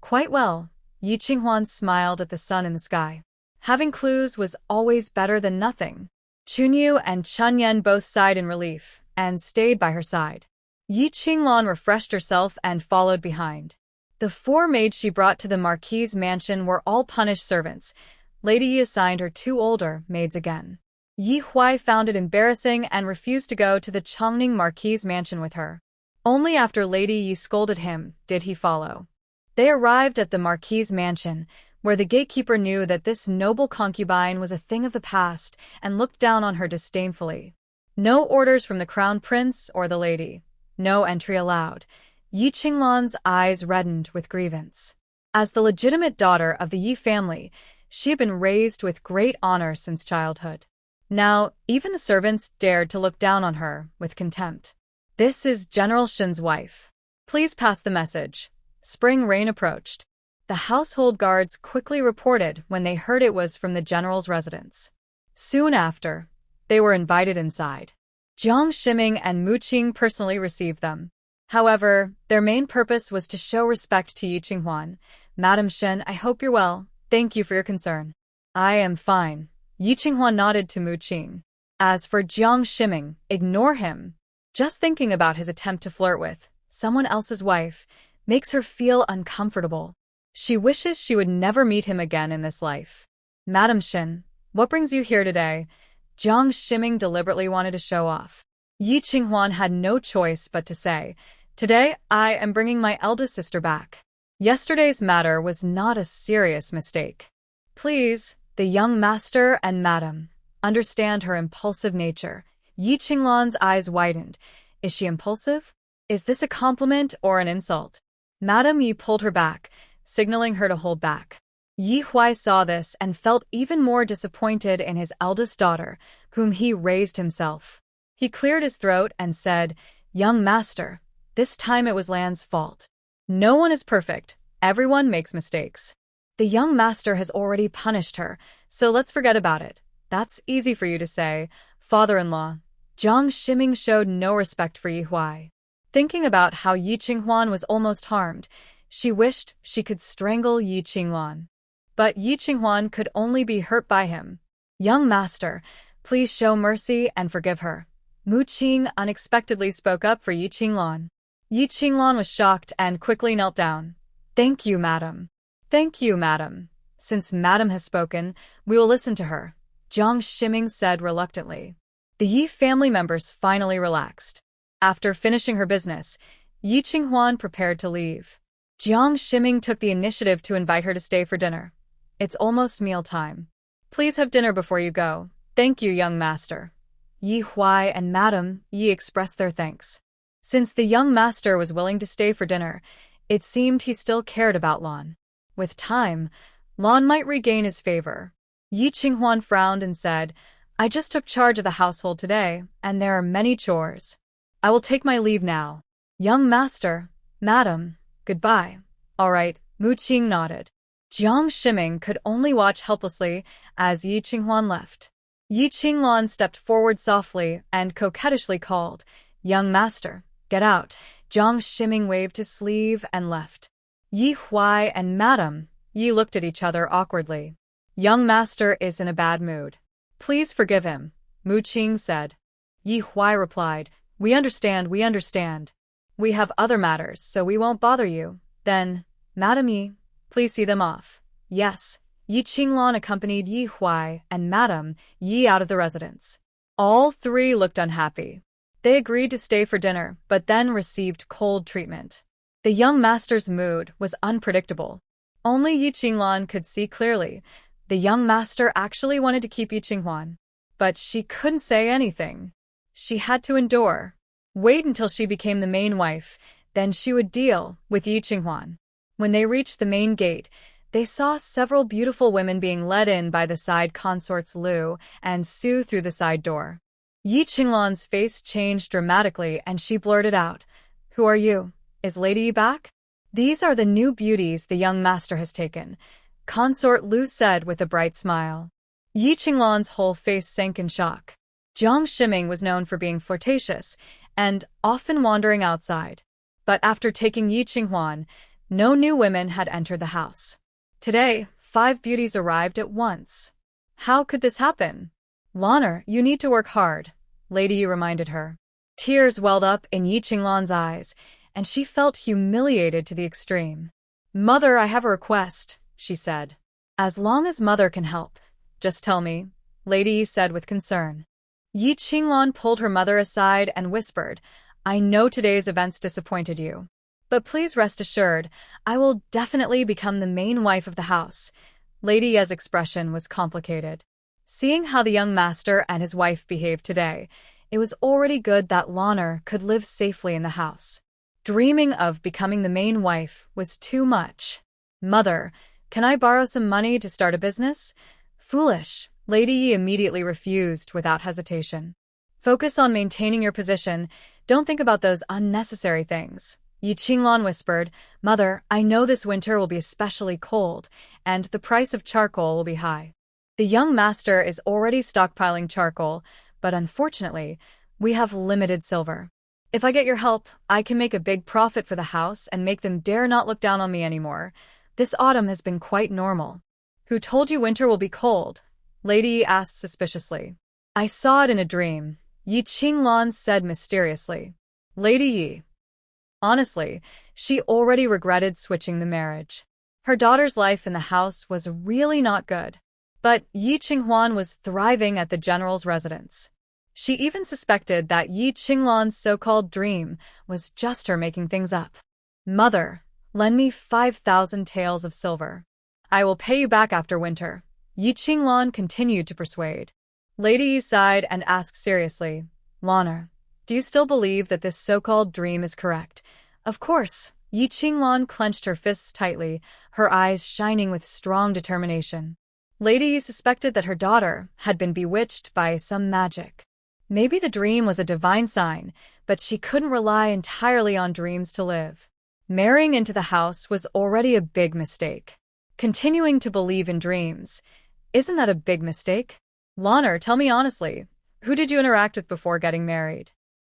Quite well. Yi Qinghuan smiled at the sun in the sky. Having clues was always better than nothing. Chunyu and Chunyan both sighed in relief and stayed by her side. Yi Qinglan refreshed herself and followed behind. The 4 maids she brought to the Marquis's mansion were all punished servants. Lady Yi assigned her 2 older maids again. Yi Huai found it embarrassing and refused to go to the Chongning Marquis's mansion with her. Only after Lady Yi scolded him did he follow. They arrived at the Marquis's mansion, where the gatekeeper knew that this noble concubine was a thing of the past and looked down on her disdainfully. No orders from the Crown Prince or the lady. No entry allowed. Yi Qinglan's eyes reddened with grievance. As the legitimate daughter of the Yi family, she had been raised with great honor since childhood. Now, even the servants dared to look down on her with contempt. This is General Shen's wife. Please pass the message. Spring rain approached. The household guards quickly reported when they heard it was from the general's residence. Soon after, they were invited inside. Jiang Shiming and Mu Qing personally received them. However, their main purpose was to show respect to Yi Qinghuan. Madam Shen, I hope you're well. Thank you for your concern. I am fine. Yi Qinghuan nodded to Mu Qing. As for Jiang Shiming, ignore him. Just thinking about his attempt to flirt with someone else's wife makes her feel uncomfortable. She wishes she would never meet him again in this life. Madam Shen, what brings you here today? Jiang Shiming deliberately wanted to show off. Yi Qinghuan had no choice but to say, Today, I am bringing my eldest sister back. Yesterday's matter was not a serious mistake. Please, the young master and madam, understand her impulsive nature. Yi Qinglan's eyes widened. Is she impulsive? Is this a compliment or an insult? Madam Yi pulled her back, signaling her to hold back. Yi Huai saw this and felt even more disappointed in his eldest daughter, whom he raised himself. He cleared his throat and said, Young master, this time it was Lan's fault. No one is perfect. Everyone makes mistakes. The young master has already punished her, so let's forget about it. That's easy for you to say, father-in-law. Jiang Shiming showed no respect for Yi Huai. Thinking about how Yi Qinghuan was almost harmed, she wished she could strangle Yi Qinglan. But Yi Qinghuan could only be hurt by him. Young master, please show mercy and forgive her. Mu Qing unexpectedly spoke up for Yi Qinglan. Yi Qinglan was shocked and quickly knelt down. Thank you, madam. Thank you, madam. Since madam has spoken, we will listen to her, Jiang Shiming said reluctantly. The Yi family members finally relaxed. After finishing her business, Yi Qinghuan prepared to leave. Jiang Shiming took the initiative to invite her to stay for dinner. It's almost mealtime. Please have dinner before you go. Thank you, young master. Yi Huai and Madam Yi expressed their thanks. Since the young master was willing to stay for dinner, it seemed he still cared about Lan. With time, Lan might regain his favor. Yi Qinghuan frowned and said, I just took charge of the household today, and there are many chores. I will take my leave now. Young master, madam, goodbye. All right, Mu Qing nodded. Jiang Shiming could only watch helplessly as Yi Qinghuan left. Yi Qingluan stepped forward softly and coquettishly called, Young master, get out. Jiang Shiming waved his sleeve and left. Yi Huai and Madam Yi looked at each other awkwardly. Young master is in a bad mood. Please forgive him, Mu Qing said. Yi Huai replied, We understand. We have other matters, so we won't bother you. Then, Madam Yi, please see them off. Yes. Yi Qingluan accompanied Yi Huai and Madam Yi out of the residence. All three looked unhappy. They agreed to stay for dinner, but then received cold treatment. The young master's mood was unpredictable. Only Yi Qingluan could see clearly. The young master actually wanted to keep Yi Qinghuan. But she couldn't say anything. She had to endure. Wait until she became the main wife, then she would deal with Yi Qinghuan. When they reached the main gate, they saw several beautiful women being led in by the side consorts Lu and Su through the side door. Yi Qingluan's face changed dramatically and she blurted out, Who are you? Is Lady Yi back? These are the new beauties the young master has taken, Consort Lu said with a bright smile. Yi Qingluan's whole face sank in shock. Jiang Shiming was known for being flirtatious and often wandering outside. But after taking Yi Qinghuan, no new women had entered the house. Today, 5 beauties arrived at once. How could this happen? Lanner, you need to work hard, Lady Yi reminded her. Tears welled up in Yi Qingluan's eyes, and she felt humiliated to the extreme. Mother, I have a request, she said. As long as Mother can help, just tell me, Lady Yi said with concern. Yi Qingluan pulled her mother aside and whispered, I know today's events disappointed you. But please rest assured, I will definitely become the main wife of the house. Lady Ye's expression was complicated. Seeing how the young master and his wife behaved today, it was already good that Lanner could live safely in the house. Dreaming of becoming the main wife was too much. Mother, can I borrow some money to start a business? Foolish. Lady Yi immediately refused without hesitation. Focus on maintaining your position. Don't think about those unnecessary things. Yi Qingluan whispered, Mother, I know this winter will be especially cold, and the price of charcoal will be high. The young master is already stockpiling charcoal, but unfortunately, we have limited silver. If I get your help, I can make a big profit for the house and make them dare not look down on me anymore. This autumn has been quite normal. Who told you winter will be cold? Lady Yi asked suspiciously. I saw it in a dream, Yi Qingluan said mysteriously. Lady Yi. Honestly, she already regretted switching the marriage. Her daughter's life in the house was really not good. But Yi Qinghuan was thriving at the general's residence. She even suspected that Yi Qingluan's so-called dream was just her making things up. Mother, lend me 5,000 taels of silver. I will pay you back after winter. Yi Qingluan continued to persuade. Lady Yi sighed and asked seriously, Lanner, do you still believe that this so-called dream is correct? Of course. Yi Qingluan clenched her fists tightly, her eyes shining with strong determination. Lady Yi suspected that her daughter had been bewitched by some magic. Maybe the dream was a divine sign, but she couldn't rely entirely on dreams to live. Marrying into the house was already a big mistake. Continuing to believe in dreams, isn't that a big mistake? Lanner, tell me honestly, who did you interact with before getting married?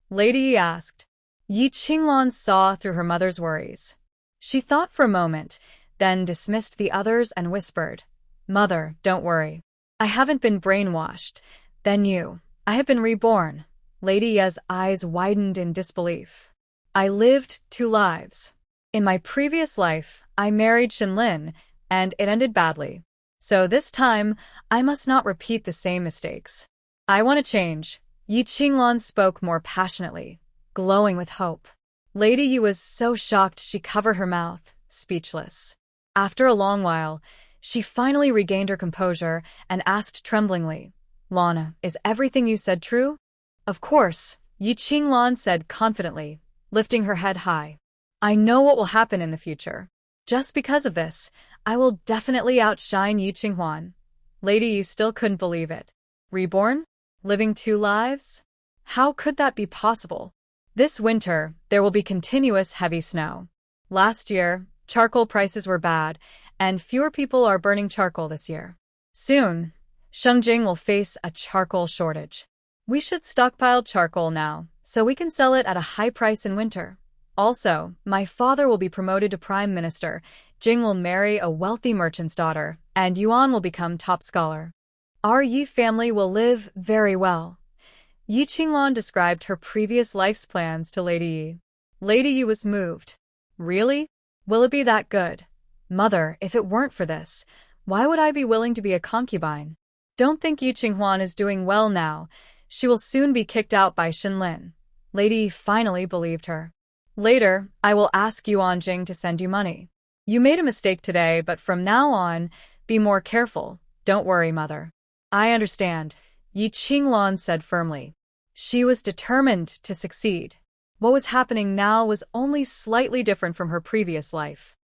Lady Yi asked. Yi Qingluan saw through her mother's worries. She thought for a moment, then dismissed the others and whispered, Mother, don't worry. I haven't been brainwashed. Then you. I have been reborn. Lady Ye's eyes widened in disbelief. I lived 2 lives. In my previous life, I married Shinlin, and it ended badly. So this time, I must not repeat the same mistakes. I want to change. Yi Qingluan spoke more passionately, glowing with hope. Lady Yi was so shocked she covered her mouth, speechless. After a long while, she finally regained her composure and asked tremblingly, Lana, is everything you said true? Of course, Yi Qingluan said confidently, lifting her head high. I know what will happen in the future. Just because of this, I will definitely outshine Yi Qinghuan. Lady Yi still couldn't believe it. Reborn? Living two lives? How could that be possible? This winter, there will be continuous heavy snow. Last year, charcoal prices were bad, and fewer people are burning charcoal this year. Soon, Shengjing will face a charcoal shortage. We should stockpile charcoal now, so we can sell it at a high price in winter. Also, my father will be promoted to prime minister, Jing will marry a wealthy merchant's daughter, and Yuan will become top scholar. Our Yi family will live very well. Yi Qingluan described her previous life's plans to Lady Yi. Lady Yi was moved. Really? Will it be that good? Mother, if it weren't for this, why would I be willing to be a concubine? Don't think Yi Qinghuan is doing well now. She will soon be kicked out by Shenlin. Lady Yi finally believed her. Later, I will ask Yuan Jing to send you money. You made a mistake today, but from now on, be more careful. Don't worry, mother. I understand, Yi Qingluan said firmly. She was determined to succeed. What was happening now was only slightly different from her previous life.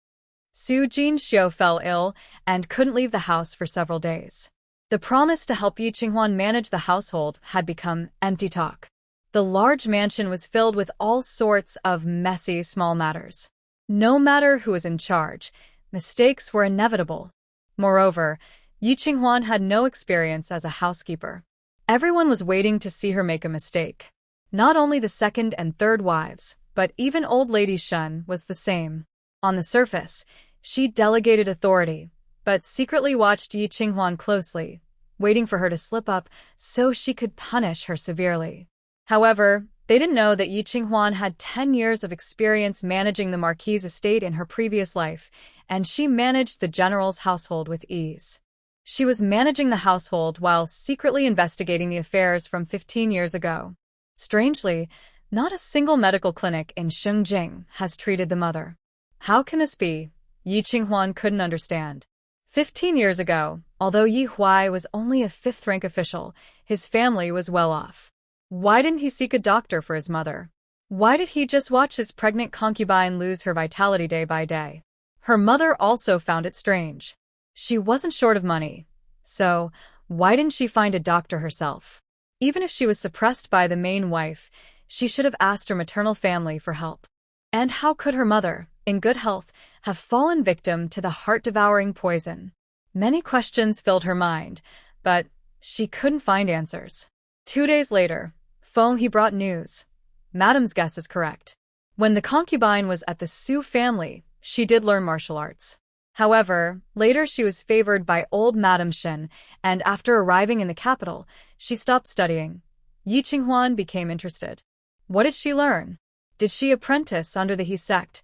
Su Jinxiu fell ill and couldn't leave the house for several days. The promise to help Yi Qinghuan manage the household had become empty talk. The large mansion was filled with all sorts of messy small matters. No matter who was in charge, mistakes were inevitable. Moreover, Yi Qinghuan had no experience as a housekeeper. Everyone was waiting to see her make a mistake. Not only the second and third wives, but even old lady Shen was the same. On the surface, she delegated authority, but secretly watched Yi Qinghuan closely, waiting for her to slip up so she could punish her severely. However, they didn't know that Yi Qinghuan had 10 years of experience managing the Marquis's estate in her previous life, and she managed the general's household with ease. She was managing the household while secretly investigating the affairs from 15 years ago. Strangely, not a single medical clinic in Shengjing has treated the mother. How can this be? Yi Qinghuan couldn't understand. 15 years ago, although Yi Huai was only a fifth-rank official, his family was well off. Why didn't he seek a doctor for his mother? Why did he just watch his pregnant concubine lose her vitality day by day? Her mother also found it strange. She wasn't short of money, so why didn't she find a doctor herself? Even if she was suppressed by the main wife, she should have asked her maternal family for help. And how could her mother, in good health, have fallen victim to the heart-devouring poison? Many questions filled her mind, but she couldn't find answers. 2 days later, Feng He brought news. Madame's guess is correct. When the concubine was at the Su family, she did learn martial arts. However, later she was favored by old Madame Shen, and after arriving in the capital, she stopped studying. Yi Qinghuan became interested. What did she learn? Did she apprentice under the He sect?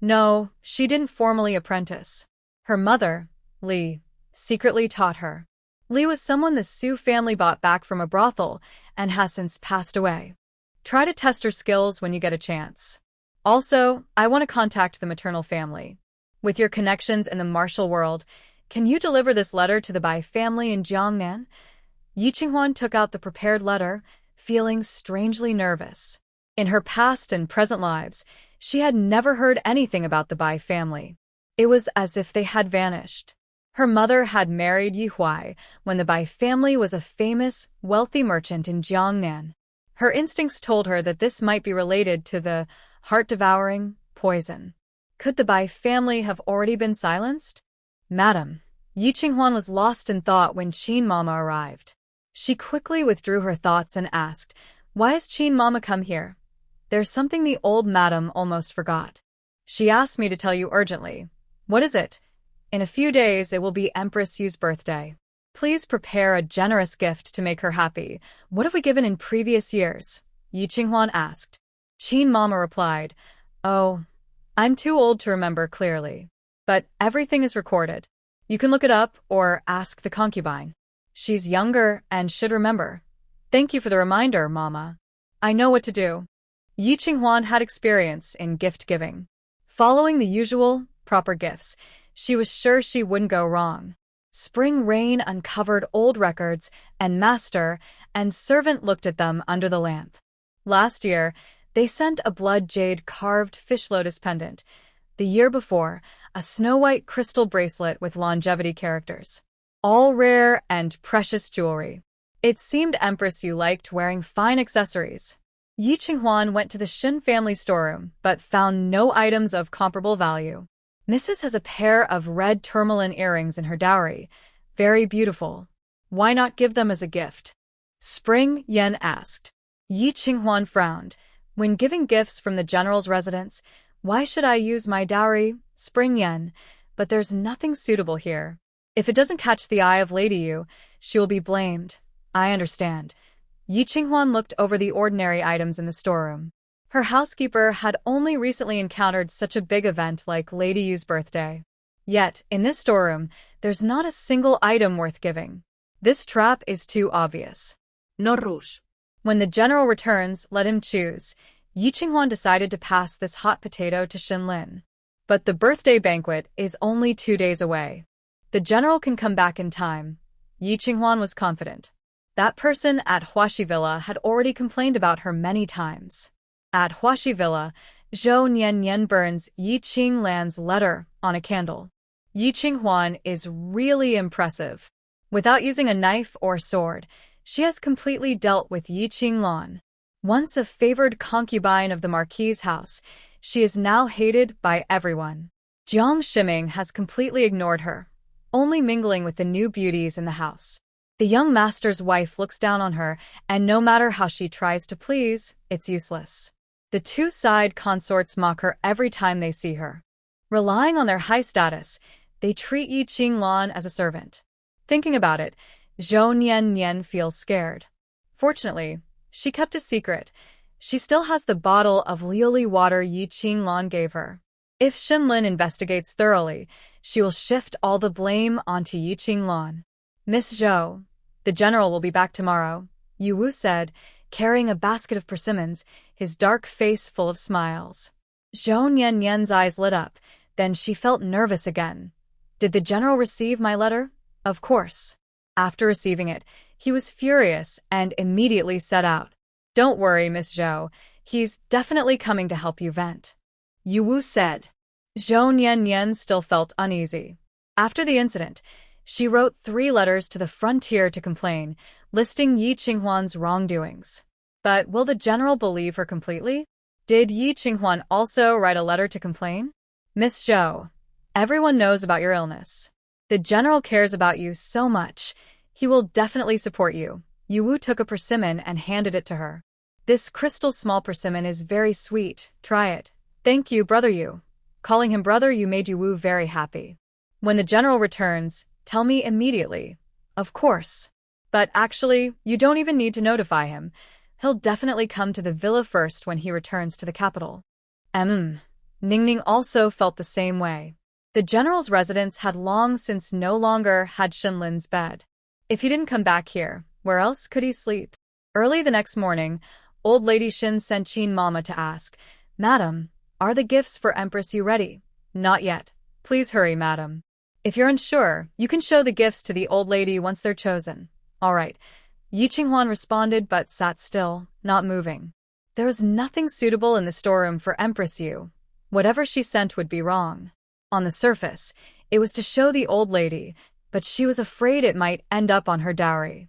No, she didn't formally apprentice. Her mother, Li, secretly taught her. Li was someone the Su family bought back from a brothel and has since passed away. Try to test her skills when you get a chance. Also, I want to contact the maternal family. With your connections in the martial world, can you deliver this letter to the Bai family in Jiangnan? Yi Qinghuan took out the prepared letter, feeling strangely nervous. In her past and present lives, she had never heard anything about the Bai family. It was as if they had vanished. Her mother had married Yi Huai when the Bai family was a famous, wealthy merchant in Jiangnan. Her instincts told her that this might be related to the heart-devouring poison. Could the Bai family have already been silenced? Madam, Yi Qinghuan was lost in thought when Qin Mama arrived. She quickly withdrew her thoughts and asked, "Why has Qin Mama come here?" "There's something the old madam almost forgot. She asked me to tell you urgently." "What is it?" "In a few days it will be Empress Yu's birthday. Please prepare a generous gift to make her happy. What have we given in previous years?" Yi Qinghuan asked. Qin Mama replied, "Oh, I'm too old to remember clearly. But everything is recorded. You can look it up or ask the concubine. She's younger and should remember." "Thank you for the reminder, Mama. I know what to do." Yi Qinghuan had experience in gift-giving. Following the usual, proper gifts, she was sure she wouldn't go wrong. Spring rain uncovered old records, and master and servant looked at them under the lamp. Last year, they sent a blood jade carved fish lotus pendant. The year before, a snow-white crystal bracelet with longevity characters. all rare and precious jewelry. It seemed Empress you liked wearing fine accessories. Yi Qinghuan went to the Shin family storeroom, but found no items of comparable value. Mrs. has a pair of red tourmaline earrings in her dowry. Very beautiful. Why not give them as a gift? Spring Yen asked. Yi Qinghuan frowned. When giving gifts from the general's residence, why should I use my dowry, Spring Yen? But there's nothing suitable here. If it doesn't catch the eye of Lady Yu, she will be blamed. I understand. Yi Qinghuan looked over the ordinary items in the storeroom. Her housekeeper had only recently encountered such a big event like Lady Yu's birthday. Yet, in this storeroom, there's not a single item worth giving. This trap is too obvious. No rush. When the general returns, let him choose. Yi Qinghuan decided to pass this hot potato to Shinlin. But the birthday banquet is only 2 days away. The general can come back in time. Yi Qinghuan was confident. That person at Huaxi Villa had already complained about her many times. At Huaxi Villa, Zhou Nian burns Yi Qinglan's letter on a candle. Yi Qinghuan is really impressive. Without using a knife or sword, she has completely dealt with Yi Qinglan. Once a favored concubine of the Marquis's house, she is now hated by everyone. Jiang Shiming has completely ignored her, only mingling with the new beauties in the house. The young master's wife looks down on her, and no matter how she tries to please, it's useless. The two side consorts mock her every time they see her. Relying on their high status, they treat Yi Qinglan as a servant. Thinking about it, Zhou Nian feels scared. Fortunately, she kept a secret. She still has the bottle of Lioli water Yi Qinglan gave her. If Shinlin investigates thoroughly, she will shift all the blame onto Yi Qinglan. Miss Zhou, the general will be back tomorrow, Yu Wu said, carrying a basket of persimmons, his dark face full of smiles. Zhou Nian's eyes lit up, then she felt nervous again. Did the general receive my letter? Of course. After receiving it, he was furious and immediately set out. Don't worry, Miss Zhou, he's definitely coming to help you vent. Yu Wu said. Zhou Nian still felt uneasy. After the incident, she wrote 3 letters to the frontier to complain, listing Yi Qinghuan's wrongdoings. But will the general believe her completely? Did Yi Qinghuan also write a letter to complain? Miss Zhou, everyone knows about your illness. The general cares about you so much. He will definitely support you. Yu Wu took a persimmon and handed it to her. This crystal small persimmon is very sweet. Try it. Thank you, Brother Yu. Calling him Brother Yu made Yu Wu very happy. When the general returns, tell me immediately. Of course. But actually, you don't even need to notify him. He'll definitely come to the villa first when he returns to the capital. Ningning also felt the same way. The general's residence had long since no longer had Shinlin's bed. If he didn't come back here, where else could he sleep? Early the next morning, old lady Shin sent Qin Mama to ask, Madam, are the gifts for Empress Yu ready? Not yet. Please hurry, madam. If you're unsure, you can show the gifts to the old lady once they're chosen. All right. Yi Qinghuan responded but sat still, not moving. There was nothing suitable in the storeroom for Empress Yu. Whatever she sent would be wrong. On the surface, it was to show the old lady, but she was afraid it might end up on her dowry.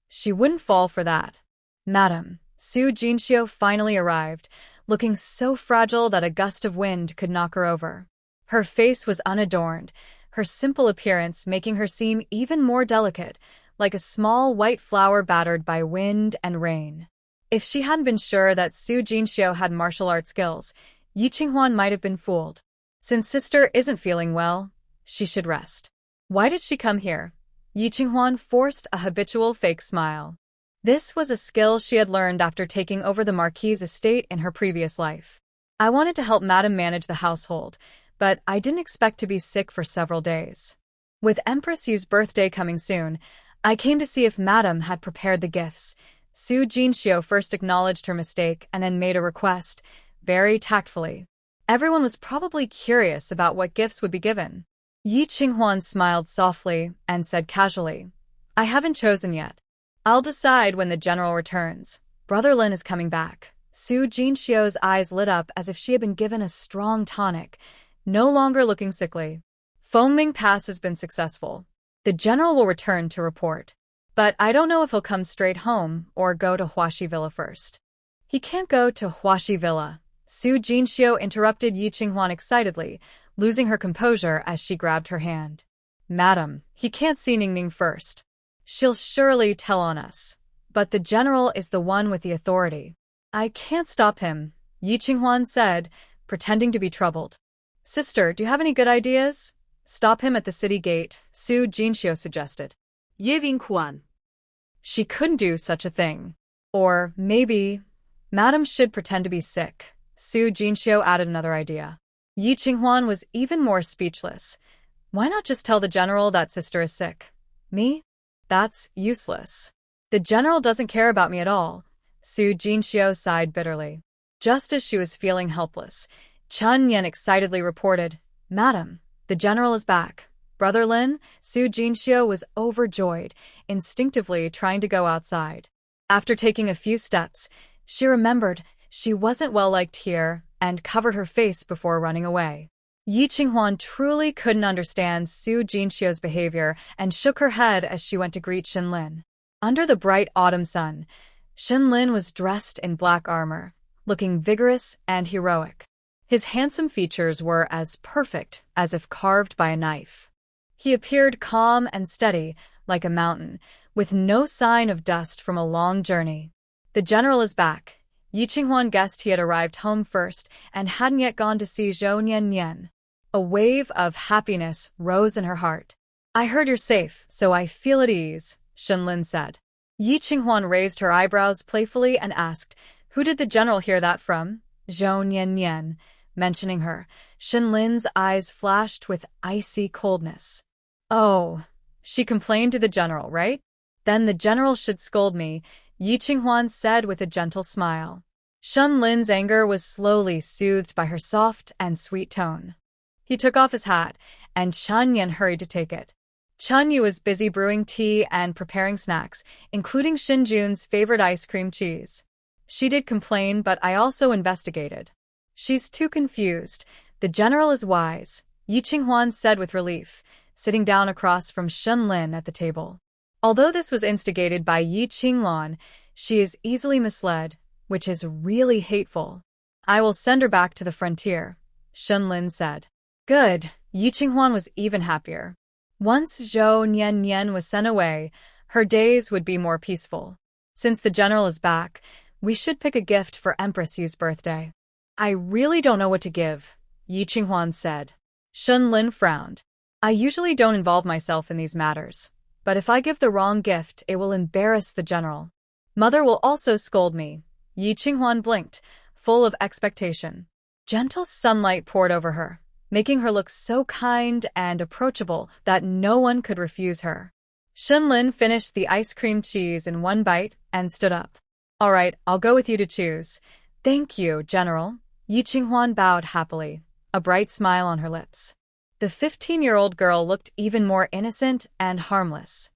She wouldn't fall for that. Madam, Su Jinxiu finally arrived, looking so fragile that a gust of wind could knock her over. Her face was unadorned, her simple appearance making her seem even more delicate, like a small white flower battered by wind and rain. If she hadn't been sure that Su Jinxiu had martial arts skills, Yi Qinghuan might have been fooled. Since sister isn't feeling well, she should rest. Why did she come here? Yi Qinghuan forced a habitual fake smile. This was a skill she had learned after taking over the Marquis's estate in her previous life. I wanted to help Madame manage the household, but I didn't expect to be sick for several days. With Empress Yu's birthday coming soon, I came to see if Madame had prepared the gifts. Su Jinxiu first acknowledged her mistake and then made a request, very tactfully. Everyone was probably curious about what gifts would be given. Yi Qinghuan smiled softly and said casually, I haven't chosen yet. I'll decide when the general returns. Brother Lin is coming back. Su Jinxiu's eyes lit up as if she had been given a strong tonic, no longer looking sickly. Foaming Pass has been successful. The general will return to report. But I don't know if he'll come straight home or go to Huaxi Villa first. He can't go to Huaxi Villa. Su Jinxiu interrupted Yi Qinghuan excitedly, losing her composure as she grabbed her hand. Madam, he can't see Ningning first. She'll surely tell on us. But the general is the one with the authority. I can't stop him, Yi Qinghuan said, pretending to be troubled. Sister, do you have any good ideas? Stop him at the city gate, Su Jinxiu suggested. Ye Vinghuan. She couldn't do such a thing. Or maybe, Madam should pretend to be sick. Su Jinxiu added another idea. Yi Qinghuan was even more speechless. Why not just tell the general that sister is sick? Me? That's useless. The general doesn't care about me at all. Su Jinxiu sighed bitterly. Just as she was feeling helpless, Chun Yan excitedly reported, Madam, the general is back. Brother Lin, Su Jinxiu was overjoyed, instinctively trying to go outside. After taking a few steps, she remembered she wasn't well liked here and covered her face before running away. Yi Qinghuan truly couldn't understand Su Jinxiu's behavior and shook her head as she went to greet Shenlin. Under the bright autumn sun, Shenlin was dressed in black armor, looking vigorous and heroic. His handsome features were as perfect as if carved by a knife. He appeared calm and steady, like a mountain, with no sign of dust from a long journey. The general is back. Yi Qinghuan guessed he had arrived home first and hadn't yet gone to see Zhou Nian. A wave of happiness rose in her heart. I heard you're safe, so I feel at ease, Shenlin said. Yi Qinghuan raised her eyebrows playfully and asked, Who did the general hear that from? Zhou Nian. Mentioning her, Shenlin's eyes flashed with icy coldness. Oh, she complained to the general, right? Then the general should scold me, Yi Qinghuan said with a gentle smile. Shenlin's anger was slowly soothed by her soft and sweet tone. He took off his hat, and Chun Yan hurried to take it. Chun Yu was busy brewing tea and preparing snacks, including Shinjun's favorite ice cream cheese. She did complain, but I also investigated. She's too confused. The general is wise, Yi Qinghuan said with relief, sitting down across from Shenlin at the table. Although this was instigated by Yi Qinglan, she is easily misled, which is really hateful. I will send her back to the frontier, Shenlin said. Good, Yi Qinghuan was even happier. Once Zhou Nian was sent away, her days would be more peaceful. Since the general is back, we should pick a gift for Empress Yu's birthday. I really don't know what to give, Yi Qinghuan said. Shenlin frowned. I usually don't involve myself in these matters, but if I give the wrong gift, it will embarrass the general. Mother will also scold me. Yi Qinghuan blinked, full of expectation. Gentle sunlight poured over her, making her look so kind and approachable that no one could refuse her. Shenlin finished the ice cream cheese in one bite and stood up. All right, I'll go with you to choose. Thank you, General. Yi Qinghuan bowed happily, a bright smile on her lips. The 15-year-old girl looked even more innocent and harmless.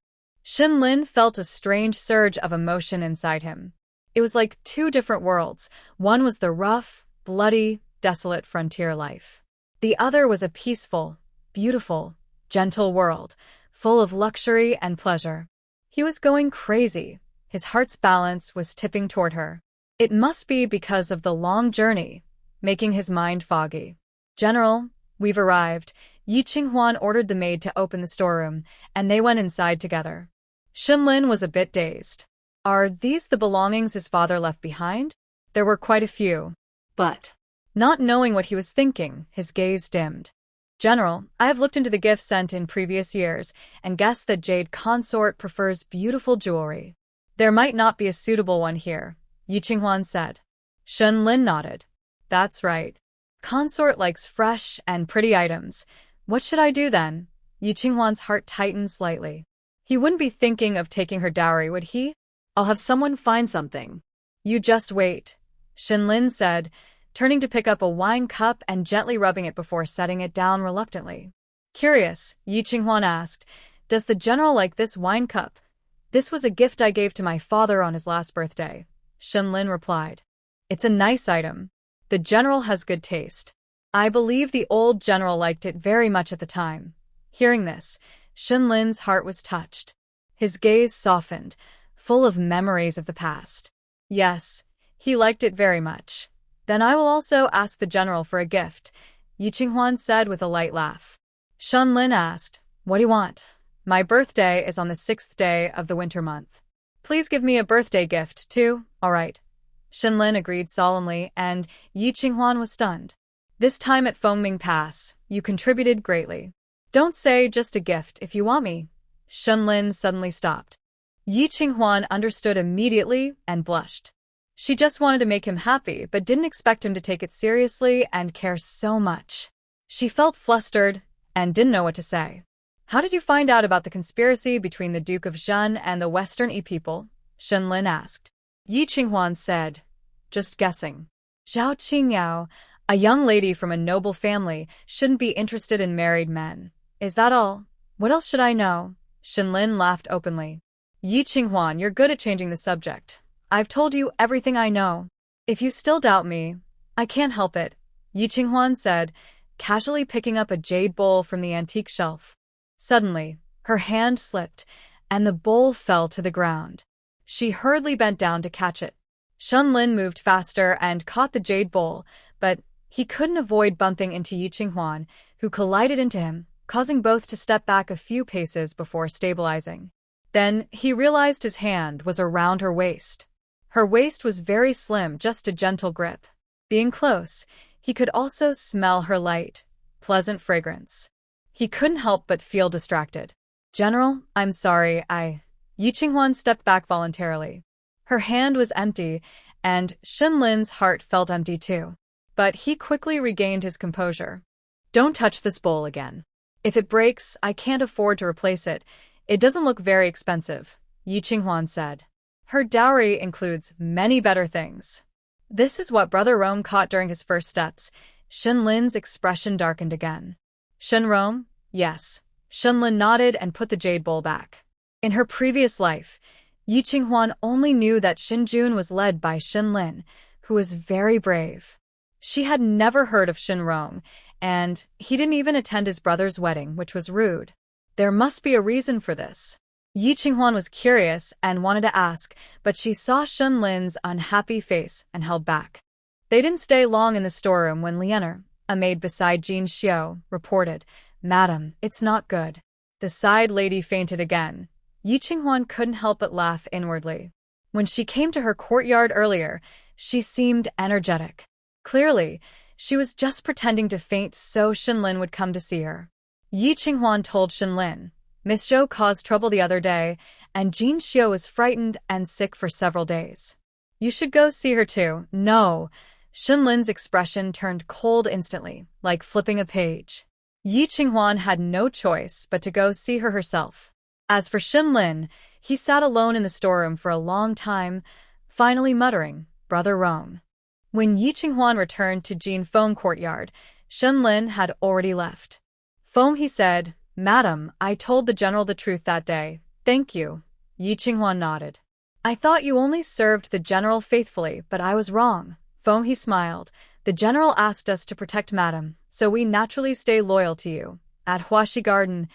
Shenlin felt a strange surge of emotion inside him. It was like two different worlds. One was the rough, bloody, desolate frontier life. The other was a peaceful, beautiful, gentle world, full of luxury and pleasure. He was going crazy. His heart's balance was tipping toward her. It must be because of the long journey, making his mind foggy. General, we've arrived. Yi Qinghuan ordered the maid to open the storeroom, and they went inside together. Shenlin was a bit dazed. Are these the belongings his father left behind? There were quite a few. But, not knowing what he was thinking, his gaze dimmed. General, I have looked into the gifts sent in previous years and guessed that Jade Consort prefers beautiful jewelry. There might not be a suitable one here, Yi Qinghuan said. Shenlin nodded. That's right. Consort likes fresh and pretty items. What should I do then? Yi Qinghuan's heart tightened slightly. He wouldn't be thinking of taking her dowry, would he? I'll have someone find something. You just wait, Shenlin said, turning to pick up a wine cup and gently rubbing it before setting it down reluctantly. Curious, Yi Qinghuan asked, does the general like this wine cup? This was a gift I gave to my father on his last birthday, Shenlin replied. It's a nice item. The general has good taste. I believe the old general liked it very much at the time. Hearing this, Shenlin's heart was touched. His gaze softened, full of memories of the past. Yes, he liked it very much. Then I will also ask the general for a gift, Yi Qinghuan said with a light laugh. Shenlin asked, what do you want? My birthday is on the 6th day of the winter month. Please give me a birthday gift, too, all right. Shenlin agreed solemnly, and Yi Qinghuan was stunned. This time at Fengming Pass, you contributed greatly. Don't say just a gift if you want me. Shenlin suddenly stopped. Yi Qinghuan understood immediately and blushed. She just wanted to make him happy, but didn't expect him to take it seriously and care so much. She felt flustered and didn't know what to say. How did you find out about the conspiracy between the Duke of Zhen and the Western Yi people? Shenlin asked. Yi Qinghuan said, just guessing. Zhao Qingyao, a young lady from a noble family, shouldn't be interested in married men. Is that all? What else should I know? Shenlin laughed openly. Yi Qinghuan, you're good at changing the subject. I've told you everything I know. If you still doubt me, I can't help it, Yi Qinghuan said, casually picking up a jade bowl from the antique shelf. Suddenly, her hand slipped, and the bowl fell to the ground. She hurriedly bent down to catch it. Shenlin moved faster and caught the jade bowl, but he couldn't avoid bumping into Yi Qinghuan, who collided into him, causing both to step back a few paces before stabilizing. Then he realized his hand was around her waist. Her waist was very slim, just a gentle grip. Being close, he could also smell her light, pleasant fragrance. He couldn't help but feel distracted. General, I'm sorry, Yi Qinghuan stepped back voluntarily. Her hand was empty, and Shenlin's heart felt empty too. But he quickly regained his composure. Don't touch this bowl again. If it breaks, I can't afford to replace it. It doesn't look very expensive, Yi Qinghuan said. Her dowry includes many better things. This is what Brother Rome caught during his first steps. Shenlin's expression darkened again. Shen Rome? Yes. Shenlin nodded and put the jade bowl back. In her previous life, Yi Qinghuan only knew that Shinjun was led by Shenlin, who was very brave. She had never heard of Shen Rong, and he didn't even attend his brother's wedding, which was rude. There must be a reason for this. Yi Qinghuan was curious and wanted to ask, but she saw Shenlin's unhappy face and held back. They didn't stay long in the storeroom when Lianer, a maid beside Jin Xiao, reported, Madam, it's not good. The side lady fainted again. Yi Qinghuan couldn't help but laugh inwardly. When she came to her courtyard earlier, she seemed energetic. Clearly, she was just pretending to faint so Shenlin would come to see her. Yi Qinghuan told Shenlin, Miss Zhou caused trouble the other day, and Jin Xiao was frightened and sick for several days. You should go see her too. No. Shenlin's expression turned cold instantly, like flipping a page. Yi Qinghuan had no choice but to go see her herself. As for Shenlin, he sat alone in the storeroom for a long time, finally muttering, Brother Rome. When Yi Qinghuan returned to Jin Feng courtyard, Shenlin had already left. Feng, he said, Madam, I told the general the truth that day. Thank you. Yi Qinghuan nodded. I thought you only served the general faithfully, but I was wrong. Feng, he smiled. The general asked us to protect Madam, so we naturally stay loyal to you. At Huaxi Garden,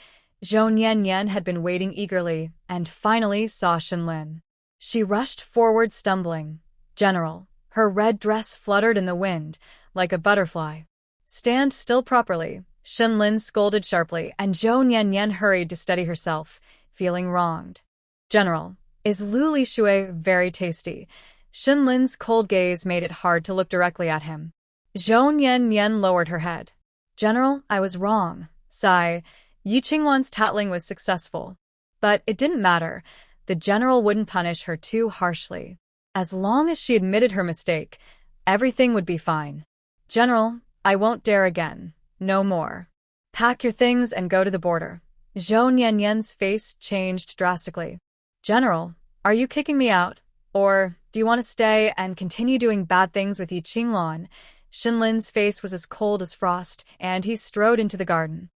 Zhou Nian had been waiting eagerly and finally saw Shenlin. She rushed forward stumbling. General. Her red dress fluttered in the wind, like a butterfly. Stand still properly, Shenlin scolded sharply, and Zhou Nian hurried to steady herself, feeling wronged. General, is Lu Li Shui very tasty? Shenlin's cold gaze made it hard to look directly at him. Zhou Nian lowered her head. General, I was wrong. Sigh. Yi Qinghuan's tattling was successful. But it didn't matter. The general wouldn't punish her too harshly. As long as she admitted her mistake, everything would be fine. General, I won't dare again. No more. Pack your things and go to the border. Zhou Nian's face changed drastically. General, are you kicking me out? Or do you want to stay and continue doing bad things with Yi Qinghuan? Shenlin's face was as cold as frost, and he strode into the garden.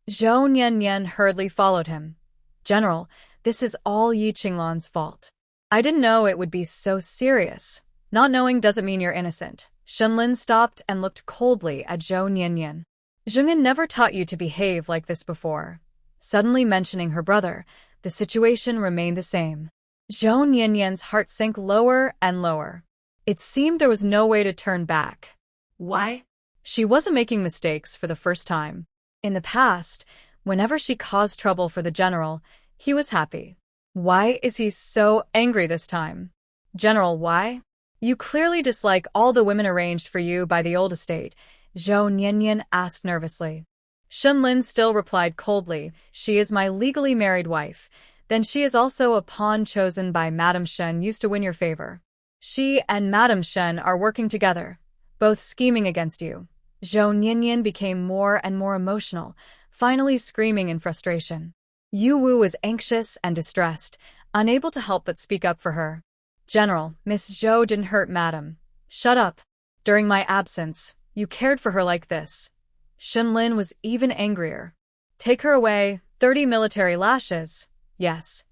Zhou Nian hurriedly followed him. General, this is all Yi Qinghuan's fault. I didn't know it would be so serious. Not knowing doesn't mean you're innocent. Shenlin stopped and looked coldly at Zhou Nian. Zhengyan never taught you to behave like this before. Suddenly mentioning her brother, the situation remained the same. Zhou Nianyan's heart sank lower and lower. It seemed there was no way to turn back. Why? She wasn't making mistakes for the first time. In the past, whenever she caused trouble for the general, he was happy. Why is he so angry this time? General, why? You clearly dislike all the women arranged for you by the old estate, Zhou Nianyan asked nervously. Shunlin still replied coldly, she is my legally married wife. Then she is also a pawn chosen by Madame Shen used to win your favor. She and Madame Shen are working together, both scheming against you. Zhou Nianyan became more and more emotional, finally screaming in frustration. Yu Wu was anxious and distressed, unable to help but speak up for her. General, Miss Zhou didn't hurt Madam. Shut up. During my absence, you cared for her like this. Shunlin was even angrier. Take her away, 30 military lashes. Yes.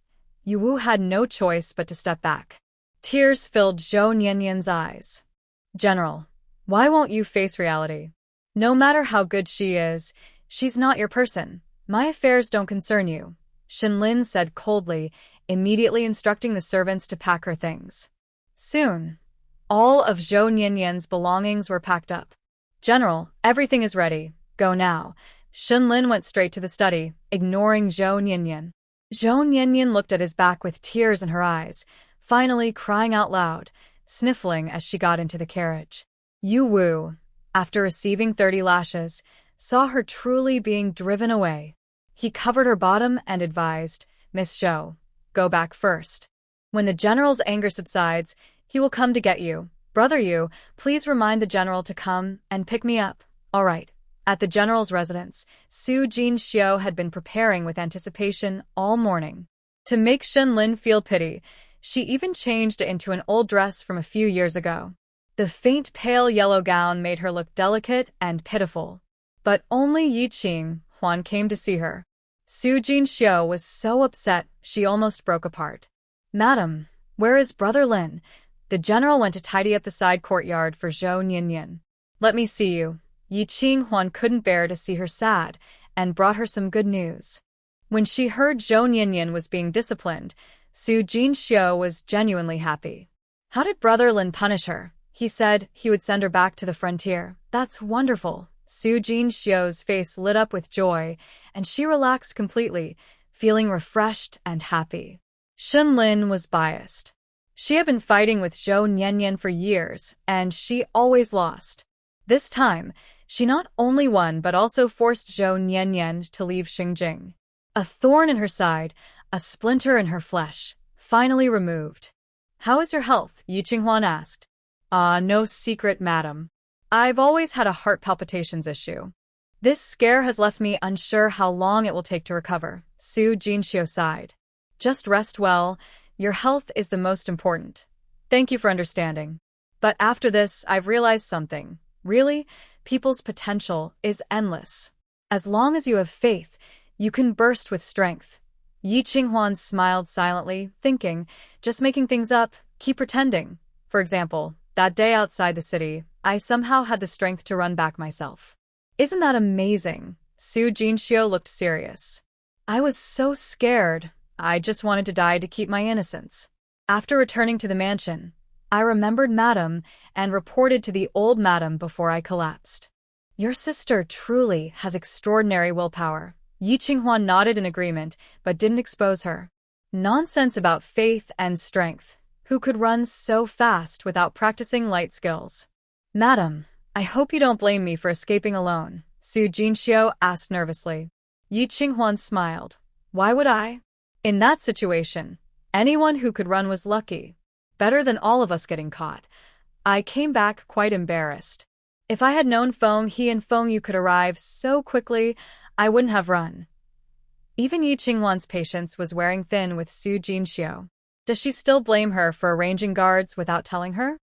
Yu Wu had no choice but to step back. Tears filled Zhou Nianyan's eyes. General, why won't you face reality? No matter how good she is, she's not your person. My affairs don't concern you, Shunlin said coldly, immediately instructing the servants to pack her things. Soon, all of Zhou Nianyan's belongings were packed up. General, everything is ready. Go now. Shunlin went straight to the study, ignoring Zhou Nianyan. Zhou Nianyan looked at his back with tears in her eyes, finally crying out loud, sniffling as she got into the carriage. Yu Wu, after receiving 30 lashes, saw her truly being driven away. He covered her bottom and advised, Miss Zhou, go back first. When the general's anger subsides, he will come to get you. Brother Yu, please remind the general to come and pick me up. All right. At the general's residence, Su Jinxiu had been preparing with anticipation all morning. To make Shunlin feel pity, she even changed it into an old dress from a few years ago. The faint pale yellow gown made her look delicate and pitiful. But only Yi Qing Huan came to see her. Su Jinxiu was so upset she almost broke apart. Madam, where is Brother Lin? The general went to tidy up the side courtyard for Zhou Nianyan. Let me see you. Yi Qing Huan couldn't bear to see her sad, and brought her some good news. When she heard Zhou Nianyan was being disciplined, Su Jinxiu was genuinely happy. How did Brother Lin punish her? He said he would send her back to the frontier. That's wonderful. Su Jinxiu's face lit up with joy, and she relaxed completely, feeling refreshed and happy. Shunlin was biased. She had been fighting with Zhou Nianyan for years, and she always lost. This time, she not only won but also forced Zhou Nianyan to leave Xingjing. A thorn in her side, a splinter in her flesh, finally removed. How is your health? Yi Qinghuan asked. No secret, madam. I've always had a heart palpitations issue. This scare has left me unsure how long it will take to recover, Su Jinxiu sighed. Just rest well. Your health is the most important. Thank you for understanding. But after this, I've realized something. Really, people's potential is endless. As long as you have faith, you can burst with strength. Yi Qinghuan smiled silently, thinking, just making things up, keep pretending. For example, that day outside the city, I somehow had the strength to run back myself. Isn't that amazing? Su Jinxiu looked serious. I was so scared. I just wanted to die to keep my innocence. After returning to the mansion, I remembered Madam and reported to the old Madam before I collapsed. Your sister truly has extraordinary willpower. Yi Qinghuan nodded in agreement, but didn't expose her. Nonsense about faith and strength. Who could run so fast without practicing light skills? Madam, I hope you don't blame me for escaping alone, Su Jinxiu asked nervously. Yi Qinghuan smiled. Why would I? In that situation, anyone who could run was lucky. Better than all of us getting caught. I came back quite embarrassed. If I had known Feng He and Feng Yu could arrive so quickly, I wouldn't have run. Even Yi Qinghuan's patience was wearing thin with Su Jinxiu. Does she still blame her for arranging guards without telling her?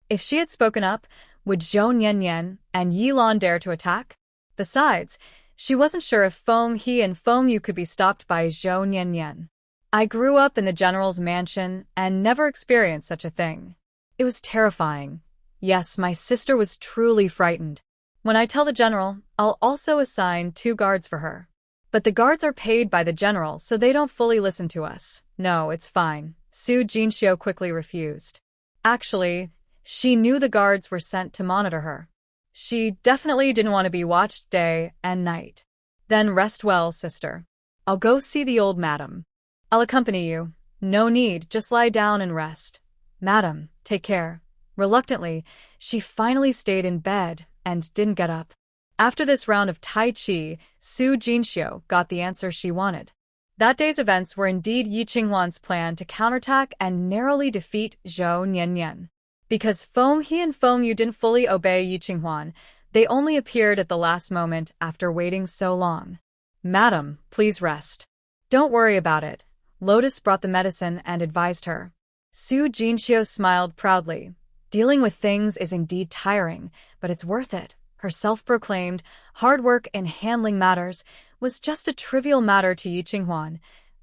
If she had spoken up, would Zhou Nianyan and Yi Lan dare to attack? Besides, she wasn't sure if Feng He and Feng Yu could be stopped by Zhou Nianyan. I grew up in the general's mansion and never experienced such a thing. It was terrifying. Yes, my sister was truly frightened. When I tell the general, I'll also assign 2 guards for her. But the guards are paid by the general, so they don't fully listen to us. No, it's fine. Su Jinxiu quickly refused. Actually, she knew the guards were sent to monitor her. She definitely didn't want to be watched day and night. Then rest well, sister. I'll go see the old madam. I'll accompany you. No need, just lie down and rest. Madam, take care. Reluctantly, she finally stayed in bed and didn't get up. After this round of Tai Chi, Su Jinxiu got the answer she wanted. That day's events were indeed Yi Qinghuan's plan to counterattack and narrowly defeat Zhou Niannian. Because Feng He and Feng Yu didn't fully obey Yi Qinghuan, they only appeared at the last moment after waiting so long. Madam, please rest. Don't worry about it. Lotus brought the medicine and advised her. Su Jinxiu smiled proudly. Dealing with things is indeed tiring, but it's worth it. Her self-proclaimed hard work in handling matters was just a trivial matter to Yi Qinghuan,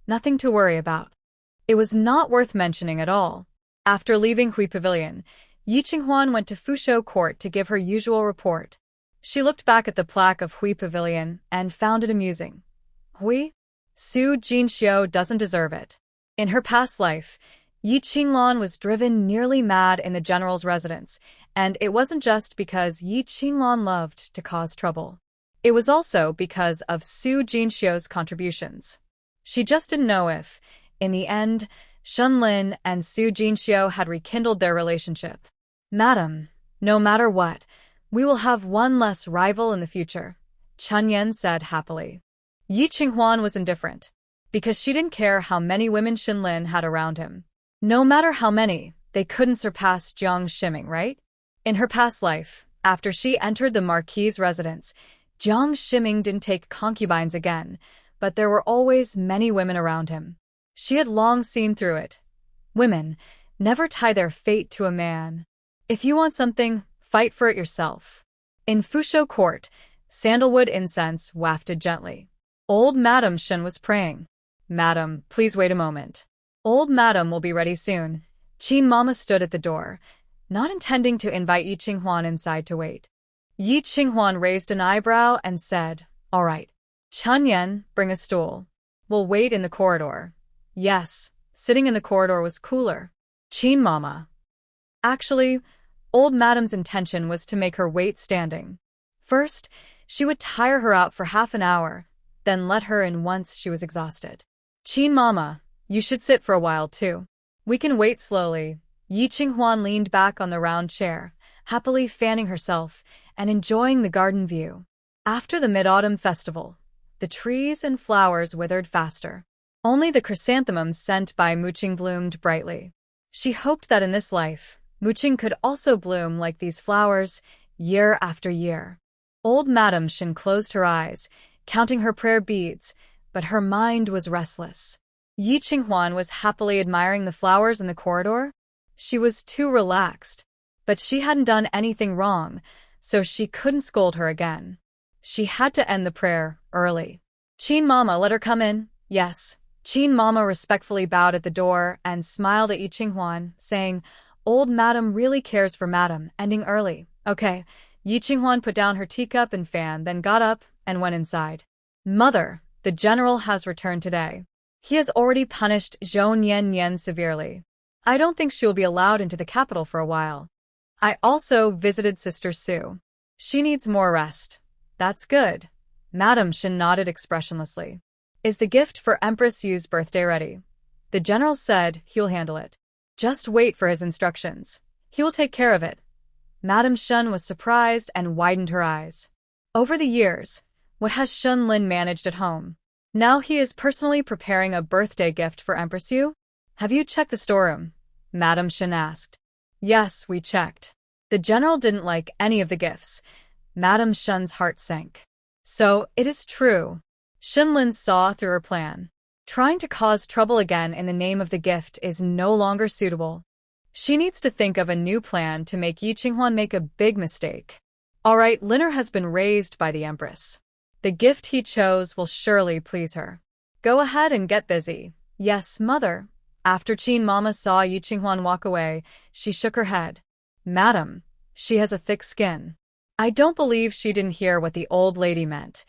nothing to worry about. It was not worth mentioning at all. After leaving Hui Pavilion, Yi Qinghuan went to Fusho Court to give her usual report. She looked back at the plaque of Hui Pavilion and found it amusing. Hui? Su Jinxiu doesn't deserve it. In her past life, Yi Qinglan was driven nearly mad in the general's residence, and it wasn't just because Yi Qinglan loved to cause trouble. It was also because of Su Jinxiu's contributions. She just didn't know if, in the end, Shunlin and Su Jinxiu had rekindled their relationship. Madam, no matter what, we will have one less rival in the future, Chen Yan said happily. Yi Qinghuan was indifferent, because she didn't care how many women Shunlin had around him. No matter how many, they couldn't surpass Jiang Shiming, right? In her past life, after she entered the Marquis's residence, Jiang Shiming didn't take concubines again, but there were always many women around him. She had long seen through it. Women never tie their fate to a man. If you want something, fight for it yourself. In Fusho Court, sandalwood incense wafted gently. Old Madam Shen was praying. Madam, please wait a moment. Old Madam will be ready soon. Qin Mama stood at the door, not intending to invite Yi Qinghuan inside to wait. Yi Qinghuan raised an eyebrow and said, All right. Chen Yan, bring a stool. We'll wait in the corridor. Yes, sitting in the corridor was cooler. Qin Mama. Actually, old Madam's intention was to make her wait standing. First, she would tire her out for half an hour, then let her in once she was exhausted. Qin Mama, you should sit for a while too. We can wait slowly. Yi Qinghuan leaned back on the round chair, happily fanning herself and enjoying the garden view. After the Mid-Autumn Festival, the trees and flowers withered faster. Only the chrysanthemums sent by Muqing bloomed brightly. She hoped that in this life, Muqing could also bloom like these flowers, year after year. Old Madam Shen closed her eyes, counting her prayer beads, but her mind was restless. Yi Qinghuan was happily admiring the flowers in the corridor. She was too relaxed. But she hadn't done anything wrong, so she couldn't scold her again. She had to end the prayer early. Qin Mama, let her come in. Yes. Qin Mama respectfully bowed at the door and smiled at Yi Qinghuan, saying, Old Madam really cares for Madam, ending early. Okay. Yi Qinghuan put down her teacup and fan, then got up and went inside. Mother, the general has returned today. He has already punished Zhou Niannian severely. I don't think she will be allowed into the capital for a while. I also visited Sister Su. She needs more rest. That's good. Madam Shen nodded expressionlessly. Is the gift for Empress Yu's birthday ready? The general said he'll handle it. Just wait for his instructions. He will take care of it. Madam Shen was surprised and widened her eyes. Over the years, what has Shun Lin managed at home? Now he is personally preparing a birthday gift for Empress Yu? Have you checked the storeroom? Madam Shen asked. Yes, we checked. The general didn't like any of the gifts. Madam Shen's heart sank. So, it is true. Shinlin saw through her plan. Trying to cause trouble again in the name of the gift is no longer suitable. She needs to think of a new plan to make Yi Qinghuan make a big mistake. Alright, Liner has been raised by the Empress. The gift he chose will surely please her. Go ahead and get busy. Yes, Mother. After Qin Mama saw Yi Qinghuan walk away, she shook her head. Madam, she has a thick skin. I don't believe she didn't hear what the old lady meant.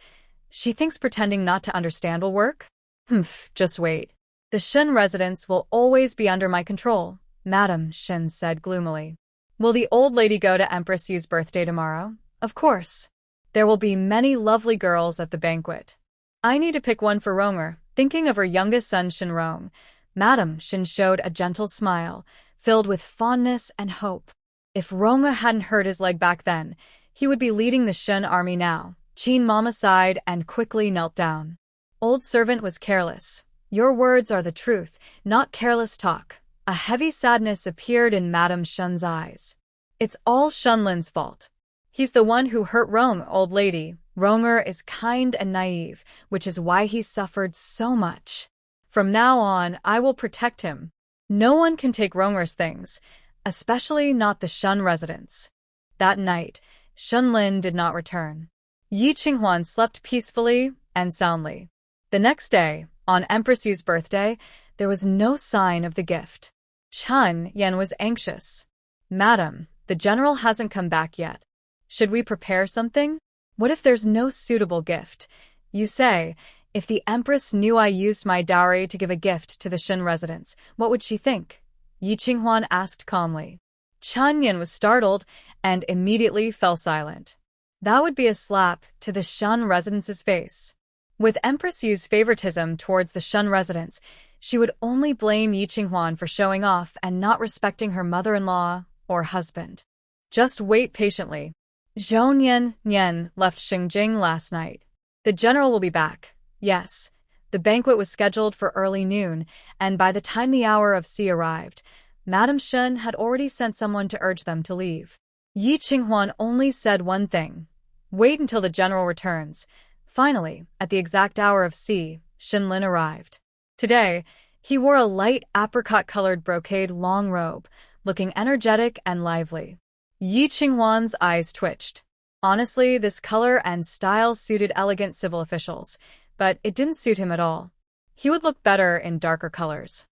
She thinks pretending not to understand will work? Humph, just wait. The Shen residence will always be under my control, Madam, Shen said gloomily. Will the old lady go to Empress Yu's birthday tomorrow? Of course. There will be many lovely girls at the banquet. I need to pick one for Ronger, thinking of her youngest son Shenrong. Madam Shen showed a gentle smile, filled with fondness and hope. If Ronger hadn't hurt his leg back then, he would be leading the Shen army now. Qin Mama sighed and quickly knelt down. Old servant was careless. Your words are the truth, not careless talk. A heavy sadness appeared in Madame Shen's eyes. It's all Shenlin's fault. He's the one who hurt Rong, old lady. Ronger is kind and naive, which is why he suffered so much. From now on, I will protect him. No one can take Ronger's things, especially not the Shen residents. That night, Shenlin did not return. Yi Qinghuan slept peacefully and soundly. The next day, on Empress Yu's birthday, there was no sign of the gift. Chen Yan was anxious. Madam, the general hasn't come back yet. Should we prepare something? What if there's no suitable gift? You say, if the Empress knew I used my dowry to give a gift to the Shen residents, what would she think? Yi Qinghuan asked calmly. Chen Yan was startled and immediately fell silent. That would be a slap to the Shen residents' face. With Empress Yu's favoritism towards the Shen residents, she would only blame Yi Qinghuan for showing off and not respecting her mother-in-law or husband. Just wait patiently. Zhou Nian left Xingjing last night. The general will be back. Yes. The banquet was scheduled for early noon, and by the time the hour of tea arrived, Madame Shen had already sent someone to urge them to leave. Yi Qinghuan only said one thing. Wait until the general returns. Finally, at the exact hour of tea, Shenlin arrived. Today, he wore a light apricot-colored brocade long robe, looking energetic and lively. Yi Qinghuan's eyes twitched. Honestly, this color and style suited elegant civil officials, but it didn't suit him at all. He would look better in darker colors.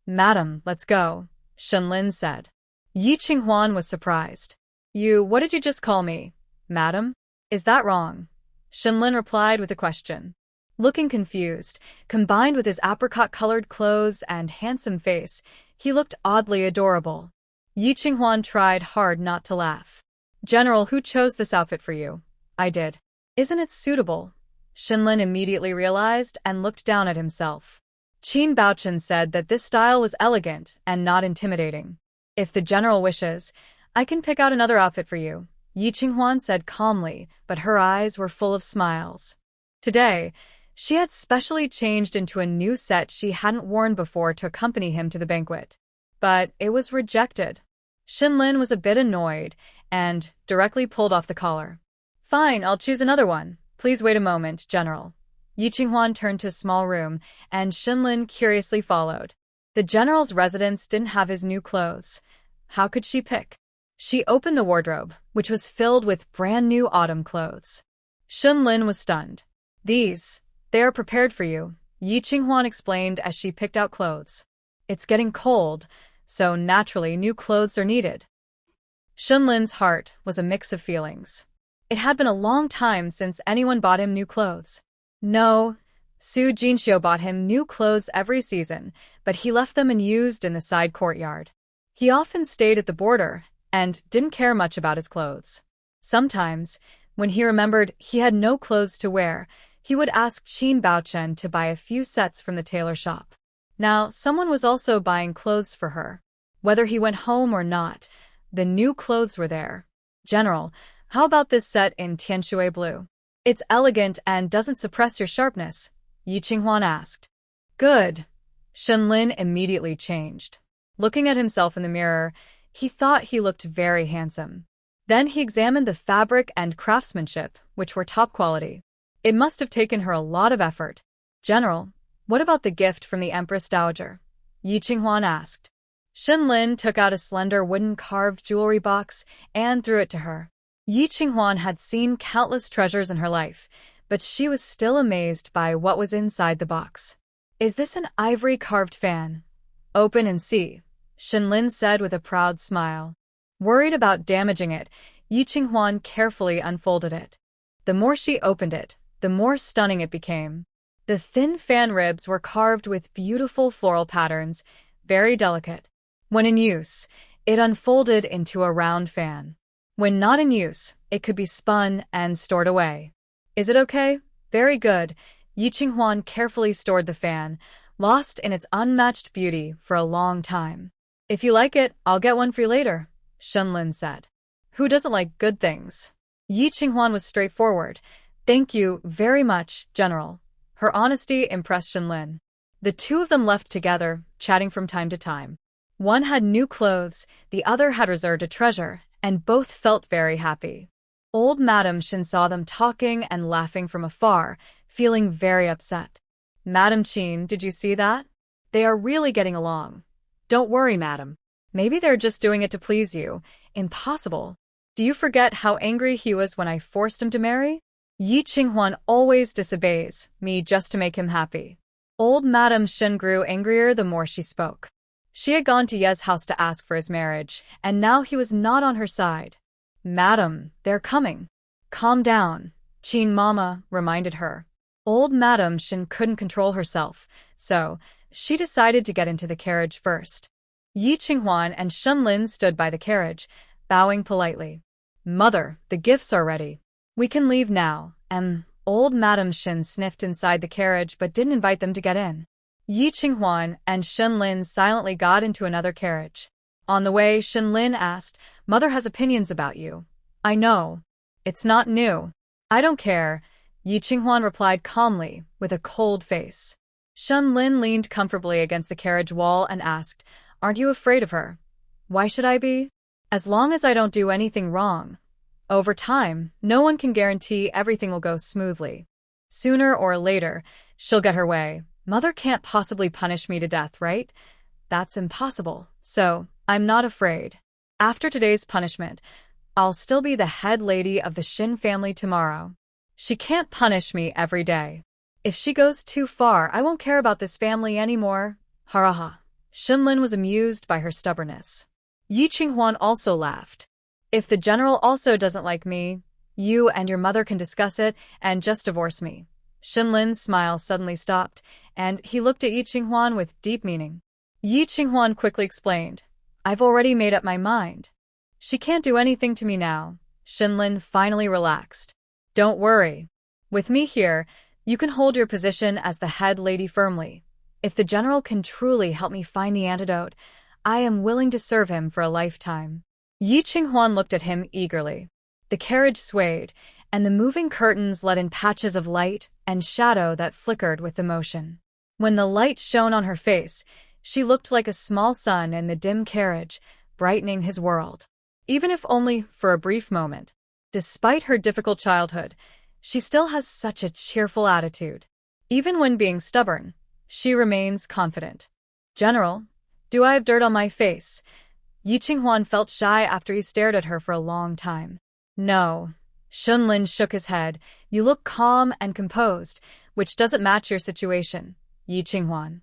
Madam, let's go, Shenlin said. Yi Qinghuan was surprised. What did you just call me? Madam? Is that wrong? Shenlin replied with a question. Looking confused, combined with his apricot-colored clothes and handsome face, he looked oddly adorable. Yi Qinghuan tried hard not to laugh. General, who chose this outfit for you? I did. Isn't it suitable? Shenlin immediately realized and looked down at himself. Qin Baochen said that this style was elegant and not intimidating. If the general wishes, I can pick out another outfit for you, Yi Qinghuan said calmly, but her eyes were full of smiles. Today, she had specially changed into a new set she hadn't worn before to accompany him to the banquet. But it was rejected. Shenlin was a bit annoyed and directly pulled off the collar. Fine, I'll choose another one. Please wait a moment, General. Yi Qinghuan turned to a small room, and Shenlin curiously followed. The general's residence didn't have his new clothes. How could she pick? She opened the wardrobe, which was filled with brand-new autumn clothes. Shenlin was stunned. They are prepared for you, Yi Qinghuan explained as she picked out clothes. It's getting cold, so naturally new clothes are needed. Shenlin's heart was a mix of feelings. It had been a long time since anyone bought him new clothes. No, Su Jinxiu bought him new clothes every season, but he left them unused in the side courtyard. He often stayed at the border and didn't care much about his clothes. Sometimes, when he remembered he had no clothes to wear, he would ask Qin Baochen to buy a few sets from the tailor shop. Now, someone was also buying clothes for her. Whether he went home or not, the new clothes were there. General, how about this set in Tianshui blue? It's elegant and doesn't suppress your sharpness, Yi Qinghuan asked. Good. Shenlin immediately changed. Looking at himself in the mirror, he thought he looked very handsome. Then he examined the fabric and craftsmanship, which were top quality. It must have taken her a lot of effort. General, what about the gift from the Empress Dowager? Yi Qinghuan asked. Shenlin took out a slender wooden carved jewelry box and threw it to her. Yi Qinghuan had seen countless treasures in her life, but she was still amazed by what was inside the box. Is this an ivory-carved fan? Open and see, Shenlin said with a proud smile. Worried about damaging it, Yi Qinghuan carefully unfolded it. The more she opened it, the more stunning it became. The thin fan ribs were carved with beautiful floral patterns, very delicate. When in use, it unfolded into a round fan. When not in use, it could be spun and stored away. Is it okay? Very good. Yi Qinghuan carefully stored the fan, lost in its unmatched beauty for a long time. If you like it, I'll get one for you later, Shunlin said. Who doesn't like good things? Yi Qinghuan was straightforward. Thank you very much, General. Her honesty impressed Shunlin. The two of them left together, chatting from time to time. One had new clothes, the other had reserved a treasure, and both felt very happy. Old Madame Shin saw them talking and laughing from afar, feeling very upset. Madame Qin, did you see that? They are really getting along. Don't worry, madam. Maybe they're just doing it to please you. Impossible. Do you forget how angry he was when I forced him to marry? Yi Qinghuan always disobeys me just to make him happy. Old Madame Shin grew angrier the more she spoke. She had gone to Ye's house to ask for his marriage, and now he was not on her side. Madam, they're coming. Calm down, Qin Mama reminded her. Old Madame Shin couldn't control herself, so she decided to get into the carriage first. Yi Qinghuan and Shunlin stood by the carriage, bowing politely. Mother, the gifts are ready. We can leave now. Old Madame Shin sniffed inside the carriage but didn't invite them to get in. Yi Qinghuan and Shunlin silently got into another carriage. On the way, Shunlin asked, Mother has opinions about you. I know. It's not new. I don't care, Yi Qinghuan replied calmly, with a cold face. Shunlin leaned comfortably against the carriage wall and asked, Aren't you afraid of her? Why should I be? As long as I don't do anything wrong. Over time, no one can guarantee everything will go smoothly. Sooner or later, she'll get her way. Mother can't possibly punish me to death, right? That's impossible, so I'm not afraid. After today's punishment, I'll still be the head lady of the Shin family tomorrow. She can't punish me every day. If she goes too far, I won't care about this family anymore. Haraha. Shunlin was amused by her stubbornness. Yi Qinghuan also laughed. If the general also doesn't like me, you and your mother can discuss it and just divorce me. Shunlin's smile suddenly stopped, and he looked at Yi Qinghuan with deep meaning. Yi Qinghuan quickly explained, I've already made up my mind. She can't do anything to me now. Shunlin finally relaxed. Don't worry. With me here, you can hold your position as the head lady firmly. If the general can truly help me find the antidote, I am willing to serve him for a lifetime. Yi Qinghuan looked at him eagerly. The carriage swayed, and the moving curtains let in patches of light and shadow that flickered with the motion. When the light shone on her face, she looked like a small sun in the dim carriage, brightening his world. Even if only for a brief moment. Despite her difficult childhood, she still has such a cheerful attitude. Even when being stubborn, she remains confident. General, do I have dirt on my face? Yi Qinghuan felt shy after he stared at her for a long time. No. Shunlin shook his head. You look calm and composed, which doesn't match your situation, Yi Qinghuan.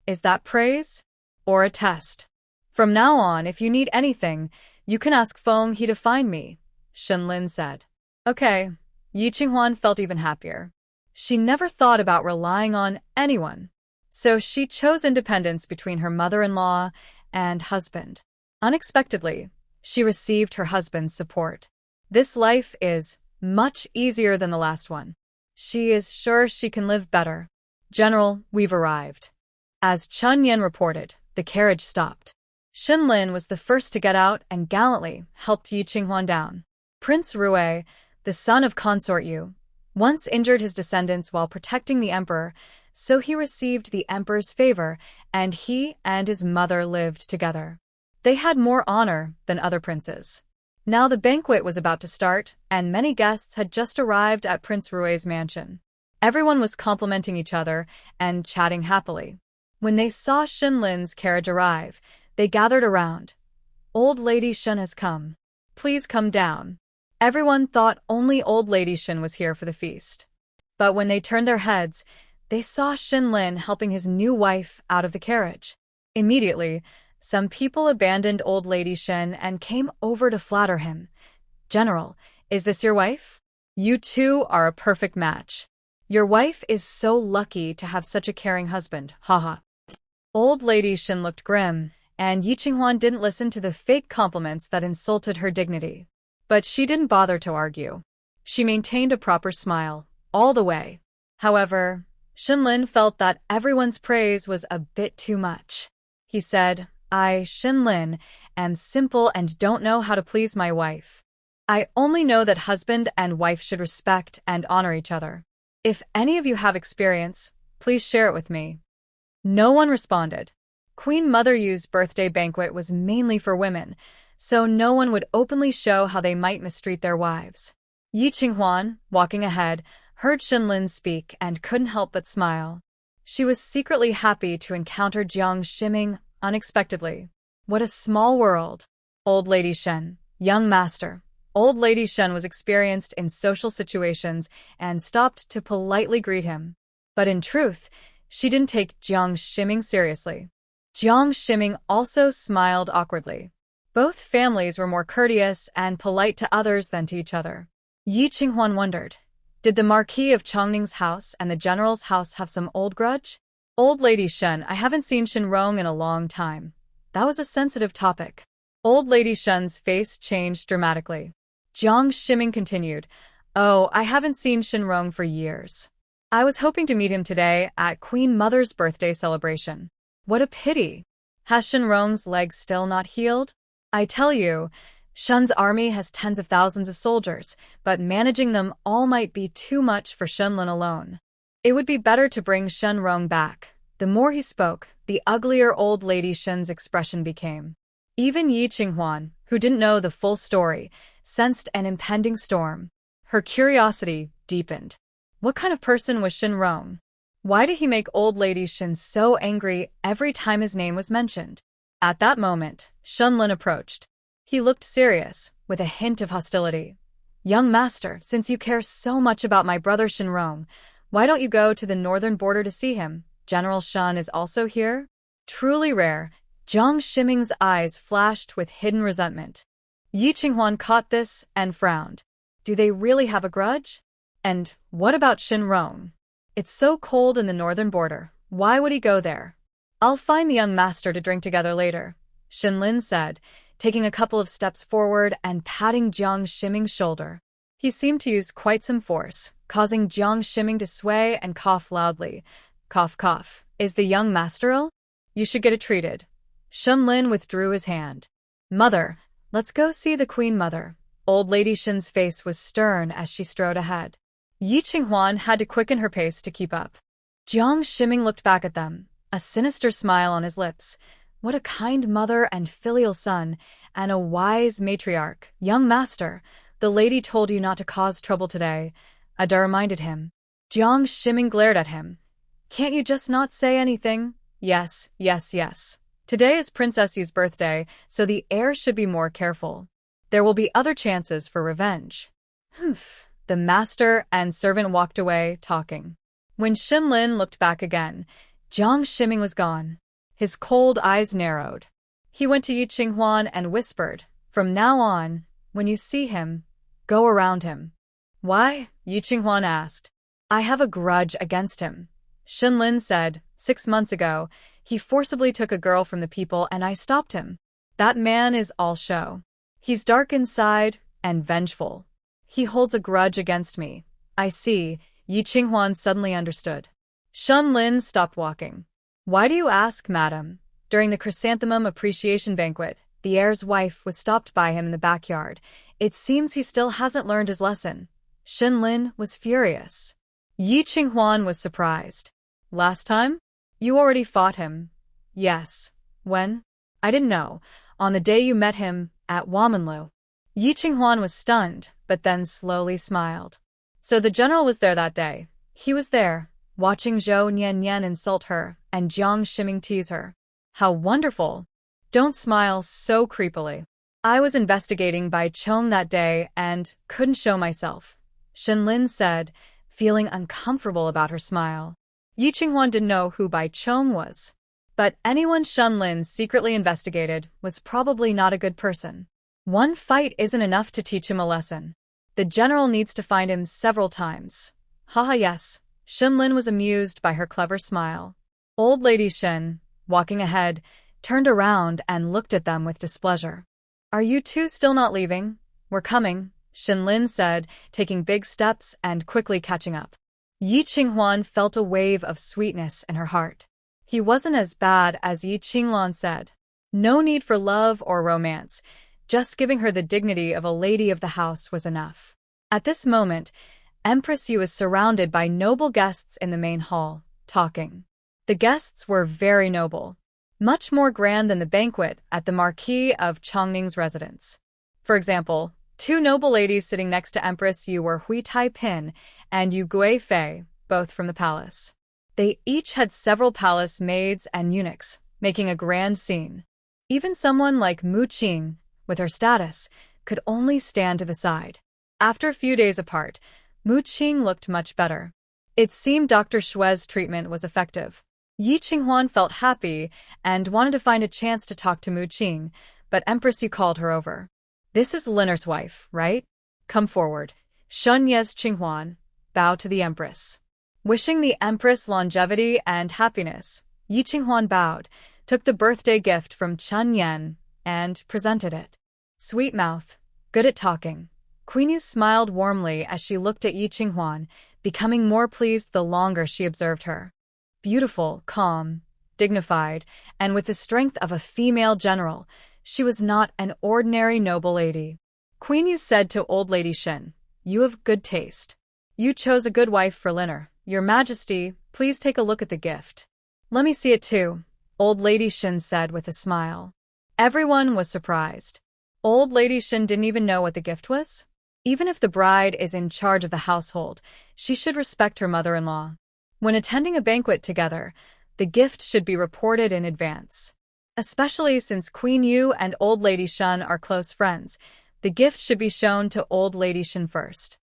Is that praise? Or a test? From now on, if you need anything, you can ask Feng He to find me, Shunlin said. Okay. Yi Qinghuan felt even happier. She never thought about relying on anyone. So she chose independence between her mother-in-law and husband. Unexpectedly, she received her husband's support. This life is much easier than the last one. She is sure she can live better. General, we've arrived. As Chun Yen reported, the carriage stopped. Shunlin was the first to get out and gallantly helped Yi Qinghuan down. Prince Rui, the son of Consort Yu, once injured his descendants while protecting the emperor, so he received the emperor's favor, and he and his mother lived together. They had more honor than other princes. Now the banquet was about to start, and many guests had just arrived at Prince Rui's mansion. Everyone was complimenting each other and chatting happily. When they saw Shunlin's carriage arrive, they gathered around. Old Lady Shun has come. Please come down. Everyone thought only Old Lady Shun was here for the feast. But when they turned their heads, they saw Shunlin helping his new wife out of the carriage. Immediately, some people abandoned Old Lady Shen and came over to flatter him. General, is this your wife? You two are a perfect match. Your wife is so lucky to have such a caring husband, haha. Old Lady Shin looked grim, and Yi Qinghuan didn't listen to the fake compliments that insulted her dignity. But she didn't bother to argue. She maintained a proper smile, all the way. However, Shinlin felt that everyone's praise was a bit too much. He said, I, Shinlin, am simple and don't know how to please my wife. I only know that husband and wife should respect and honor each other. If any of you have experience, please share it with me. No one responded. Queen Mother Yu's birthday banquet was mainly for women, so no one would openly show how they might mistreat their wives. Yi Qinghuan, walking ahead, heard Shinlin speak and couldn't help but smile. She was secretly happy to encounter Jiang Shiming unexpectedly. What a small world. Old Lady Shen, young master. Old Lady Shen was experienced in social situations and stopped to politely greet him. But in truth, she didn't take Jiang Shiming seriously. Jiang Shiming also smiled awkwardly. Both families were more courteous and polite to others than to each other. Yi Qinghuan wondered, did the Marquis of Chongning's house and the General's house have some old grudge? Old Lady Shen, I haven't seen Shinrong in a long time. That was a sensitive topic. Old Lady Shen's face changed dramatically. Jiang Shiming continued, oh, I haven't seen Shinrong for years. I was hoping to meet him today at Queen Mother's birthday celebration. What a pity. Has Shinrong's leg still not healed? I tell you, Shun's army has tens of thousands of soldiers, but managing them all might be too much for Shenlin alone. It would be better to bring Shenrong back. The more he spoke, the uglier Old Lady Shen's expression became. Even Yi Qinghuan, who didn't know the full story, sensed an impending storm. Her curiosity deepened. What kind of person was Shinrong? Why did he make Old Lady Shen so angry every time his name was mentioned? At that moment, Shenlin approached. He looked serious, with a hint of hostility. Young master, since you care so much about my brother Shinrong, why don't you go to the northern border to see him? General Shen is also here? Truly rare. Jiang Shiming's eyes flashed with hidden resentment. Yi Qinghuan caught this and frowned. Do they really have a grudge? And what about Shinrong? It's so cold in the northern border. Why would he go there? I'll find the young master to drink together later, Shinlin said, taking a couple of steps forward and patting Jiang Shiming's shoulder. He seemed to use quite some force, causing Jiang Shiming to sway and cough loudly. Cough, cough. Is the young master ill? You should get it treated. Shinlin withdrew his hand. Mother, let's go see the Queen Mother. Old Lady Shin's face was stern as she strode ahead. Yi Qinghuan had to quicken her pace to keep up. Jiang Shiming looked back at them, a sinister smile on his lips. What a kind mother and filial son, and a wise matriarch. Young master, the lady told you not to cause trouble today, Ada reminded him. Jiang Shiming glared at him. Can't you just not say anything? Yes, yes, yes. Today is Princess Yu's birthday, so the heir should be more careful. There will be other chances for revenge. Humph. The master and servant walked away, talking. When Shinlin looked back again, Jiang Shiming was gone. His cold eyes narrowed. He went to Yi Qinghuan and whispered, from now on, when you see him, go around him. Why? Yi Qinghuan asked. I have a grudge against him. Shinlin said, 6 months ago, he forcibly took a girl from the people and I stopped him. That man is all show. He's dark inside and vengeful. He holds a grudge against me. I see, Yi Qinghuan suddenly understood. Shinlin stopped walking. Why do you ask, madam? During the chrysanthemum appreciation banquet, the heir's wife was stopped by him in the backyard. It seems he still hasn't learned his lesson. Shinlin was furious. Yi Qinghuan was surprised. Last time? You already fought him. Yes. When? I didn't know. On the day you met him, at Wamanlu. Yi Qinghuan was stunned, but then slowly smiled. So the general was there that day. He was there, watching Zhou Nian insult her and Jiang Shiming tease her. How wonderful! Don't smile so creepily. I was investigating Bai Chong that day and couldn't show myself, Shinlin said, feeling uncomfortable about her smile. Yi Qinghuan didn't know who Bai Chong was. But anyone Shinlin secretly investigated was probably not a good person. One fight isn't enough to teach him a lesson. The general needs to find him several times. Haha, yes, Shenlin was amused by her clever smile. Old Lady Shen, walking ahead, turned around and looked at them with displeasure. Are you two still not leaving? We're coming, Shenlin said, taking big steps and quickly catching up. Yi Qinghuan felt a wave of sweetness in her heart. He wasn't as bad as Yi Qinglan said. No need for love or romance. Just giving her the dignity of a lady of the house was enough. At this moment, Empress Yu was surrounded by noble guests in the main hall, talking. The guests were very noble, much more grand than the banquet at the Marquis of Chongning's residence. For example, two noble ladies sitting next to Empress Yu were Hui Tai-pin and Yu Gui-fei, both from the palace. They each had several palace maids and eunuchs, making a grand scene. Even someone like Mu Qing, with her status, could only stand to the side. After a few days apart, Mu Qing looked much better. It seemed Dr. Shue's treatment was effective. Yi Qinghuan felt happy and wanted to find a chance to talk to Mu Qing, but Empress Yu called her over. This is Liner's wife, right? Come forward. Shun Yes Qinghuan, bow to the Empress. Wishing the Empress longevity and happiness, Yi Qinghuan bowed, took the birthday gift from Chen Yan, and presented it. Sweet mouth, good at talking. Queen Yu smiled warmly as she looked at Yi Qinghuan, becoming more pleased the longer she observed her. Beautiful, calm, dignified, and with the strength of a female general, she was not an ordinary noble lady. Queen Yu said to Old Lady Shen, "You have good taste. You chose a good wife for Liner. Your Majesty, please take a look at the gift." "Let me see it too," Old Lady Shen said with a smile. Everyone was surprised. Old Lady Shen didn't even know what the gift was. Even if the bride is in charge of the household, she should respect her mother-in-law. When attending a banquet together, the gift should be reported in advance. Especially since Queen Yu and Old Lady Shen are close friends, the gift should be shown to Old Lady Shen first.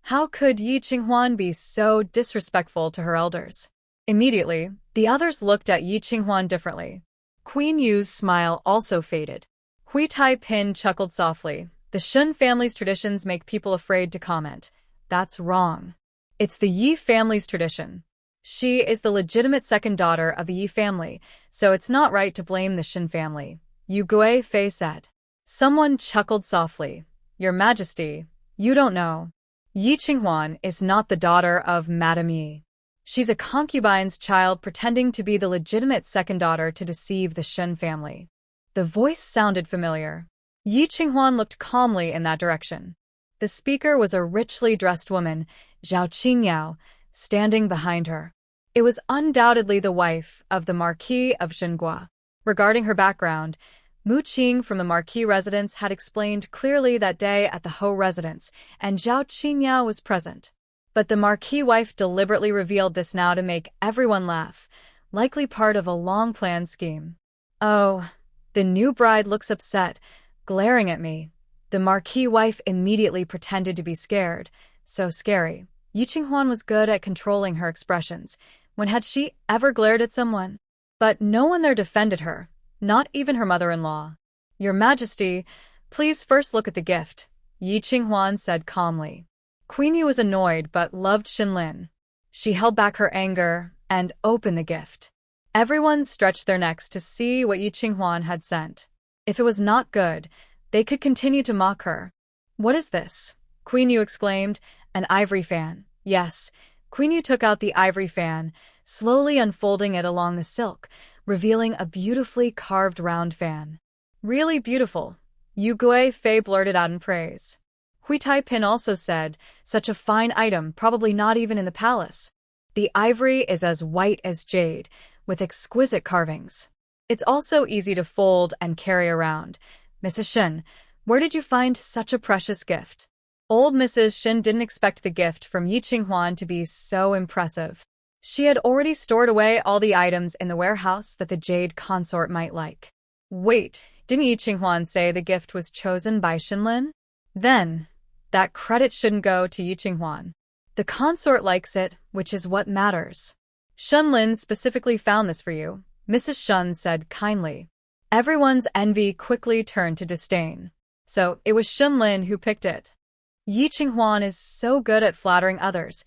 How could Yi Qinghuan be so disrespectful to her elders? Immediately, the others looked at Yi Qinghuan differently. Queen Yu's smile also faded. Hui Tai-pin chuckled softly. The Shun family's traditions make people afraid to comment. That's wrong. It's the Yi family's tradition. She is the legitimate second daughter of the Yi family, so it's not right to blame the Shin family, Yu Gui-fei said. Someone chuckled softly. Your Majesty, you don't know. Yi Qinghuan is not the daughter of Madame Yi. She's a concubine's child pretending to be the legitimate second daughter to deceive the Shen family. The voice sounded familiar. Yi Qinghuan looked calmly in that direction. The speaker was a richly dressed woman, Zhao Qingyao, standing behind her. It was undoubtedly the wife of the Marquis of Zhengua. Regarding her background, Mu Qing from the Marquis residence had explained clearly that day at the Ho residence, and Zhao Qingyao was present. But the Marquis wife deliberately revealed this now to make everyone laugh, likely part of a long-planned scheme. Oh, the new bride looks upset, glaring at me. The Marquis wife immediately pretended to be scared. So scary. Yi Qinghuan was good at controlling her expressions. When had she ever glared at someone? But no one there defended her, not even her mother-in-law. Your Majesty, please first look at the gift, Yi Qinghuan said calmly. Queen Yu was annoyed but loved Shenlin. She held back her anger and opened the gift. Everyone stretched their necks to see what Yi Qinghuan had sent. If it was not good, they could continue to mock her. What is this? Queen Yu exclaimed. An ivory fan. Yes. Queen Yu took out the ivory fan, slowly unfolding it along the silk, revealing a beautifully carved round fan. Really beautiful. Yu Gui-fei blurted out in praise. Hui Tai-pin also said, such a fine item, probably not even in the palace. The ivory is as white as jade, with exquisite carvings. It's also easy to fold and carry around. Mrs. Shen, where did you find such a precious gift? Old Mrs. Shen didn't expect the gift from Yi Qinghuan to be so impressive. She had already stored away all the items in the warehouse that the jade consort might like. Wait, didn't Yi Qinghuan say the gift was chosen by Shenlin? Then, that credit shouldn't go to Yi Qinghuan. The consort likes it, which is what matters. Shenlin specifically found this for you, Mrs. Shen said kindly. Everyone's envy quickly turned to disdain. So, it was Shenlin who picked it. Yi Qinghuan is so good at flattering others.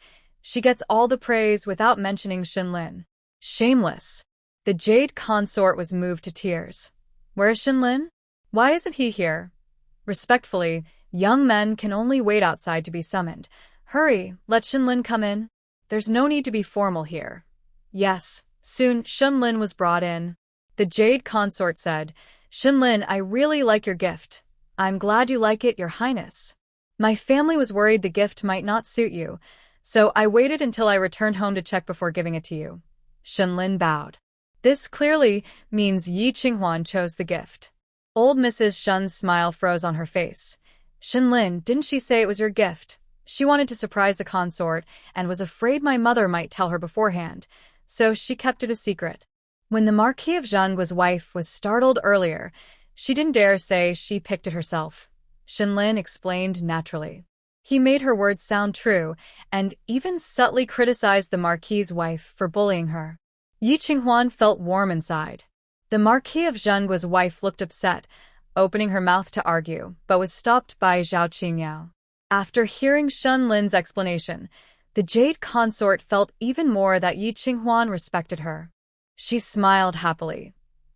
She gets all the praise without mentioning Shinlin. Shameless. The Jade consort was moved to tears. Where is Shinlin? Why isn't he here? Respectfully, young men can only wait outside to be summoned. Hurry, let Shinlin come in. There's no need to be formal here. Yes, soon Shinlin was brought in. The Jade consort said, Shinlin, I really like your gift. I'm glad you like it, Your Highness. My family was worried the gift might not suit you, so I waited until I returned home to check before giving it to you. Shinlin bowed. This clearly means Yi Qinghuan chose the gift. Old Mrs. Shun's smile froze on her face. Shinlin, didn't she say it was your gift? She wanted to surprise the consort and was afraid my mother might tell her beforehand, so she kept it a secret. When the Marquis of Zhengguo's wife was startled earlier, she didn't dare say she picked it herself. Shinlin explained naturally. He made her words sound true and even subtly criticized the Marquis's wife for bullying her. Yi Qinghuan felt warm inside. The Marquis of Zhengguo's wife looked upset, opening her mouth to argue, but was stopped by Zhao Qingyao. After hearing Shinlin's explanation, the Jade consort felt even more that Yi Qinghuan respected her. She smiled happily.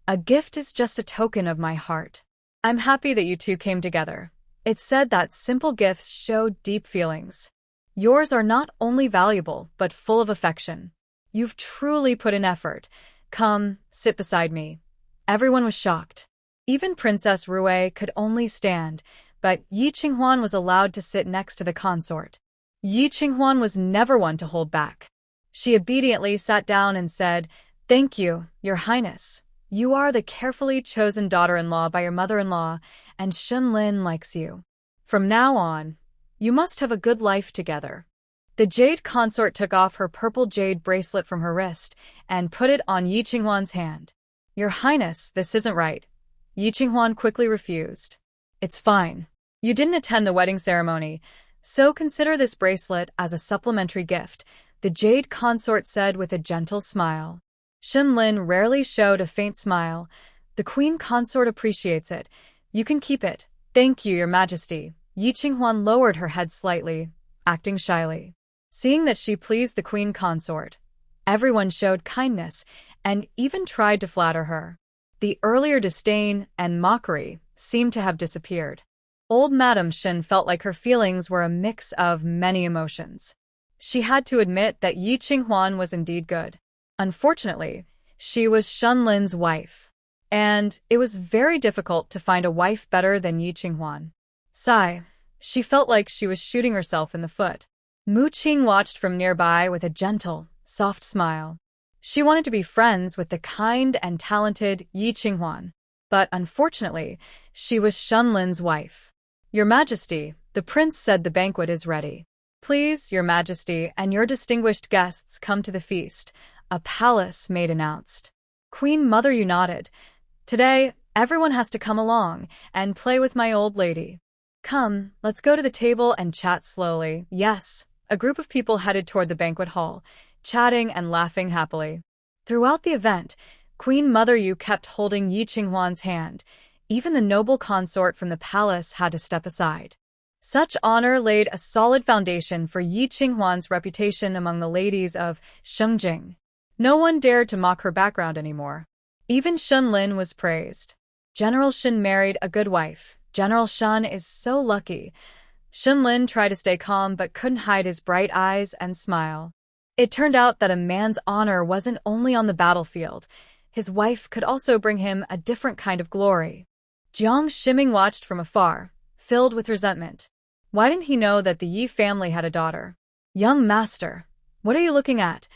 A gift is just a token of my heart. I'm happy that you two came together. It's said that simple gifts show deep feelings. Yours are not only valuable, but full of affection. You've truly put in effort. Come, sit beside me. Everyone was shocked. Even Princess Rue could only stand, but Yi Qinghuan was allowed to sit next to the consort. Yi Qinghuan was never one to hold back. She obediently sat down and said, Thank you, Your Highness. You are the carefully chosen daughter-in-law by your mother-in-law, and Shinlin likes you. From now on, you must have a good life together. The Jade consort took off her purple jade bracelet from her wrist and put it on Yi Qinghuan's hand. Your Highness, this isn't right. Yi Qinghuan quickly refused. It's fine. You didn't attend the wedding ceremony, so consider this bracelet as a supplementary gift, the Jade consort said with a gentle smile. Shinlin rarely showed a faint smile. The Queen consort appreciates it. You can keep it. Thank you, Your Majesty. Yi Qinghuan lowered her head slightly, acting shyly. Seeing that she pleased the Queen consort, everyone showed kindness and even tried to flatter her. The earlier disdain and mockery seemed to have disappeared. Old Madame Shin felt like her feelings were a mix of many emotions. She had to admit that Yi Qinghuan was indeed good. Unfortunately, she was Shinlin's wife, and it was very difficult to find a wife better than Yi Qinghuan. Sigh, she felt like she was shooting herself in the foot. Mu Qing watched from nearby with a gentle, soft smile. She wanted to be friends with the kind and talented Yi Qinghuan, but unfortunately, she was Shinlin's wife. Your Majesty, the prince said the banquet is ready. Please, Your Majesty, and your distinguished guests come to the feast, a palace maid announced. Queen Mother Yu nodded. Today, everyone has to come along and play with my old lady. Come, let's go to the table and chat slowly. Yes. A group of people headed toward the banquet hall, chatting and laughing happily. Throughout the event, Queen Mother Yu kept holding Yi Qinghuan's hand. Even the noble consort from the palace had to step aside. Such honor laid a solid foundation for Yi Qinghuan's reputation among the ladies of Shengjing. No one dared to mock her background anymore. Even Shinlin was praised. General Shin married a good wife. General Shan is so lucky. Shinlin tried to stay calm but couldn't hide his bright eyes and smile. It turned out that a man's honor wasn't only on the battlefield. His wife could also bring him a different kind of glory. Jiang Shiming watched from afar, filled with resentment. Why didn't he know that the Yi family had a daughter? Young master, what are you looking at?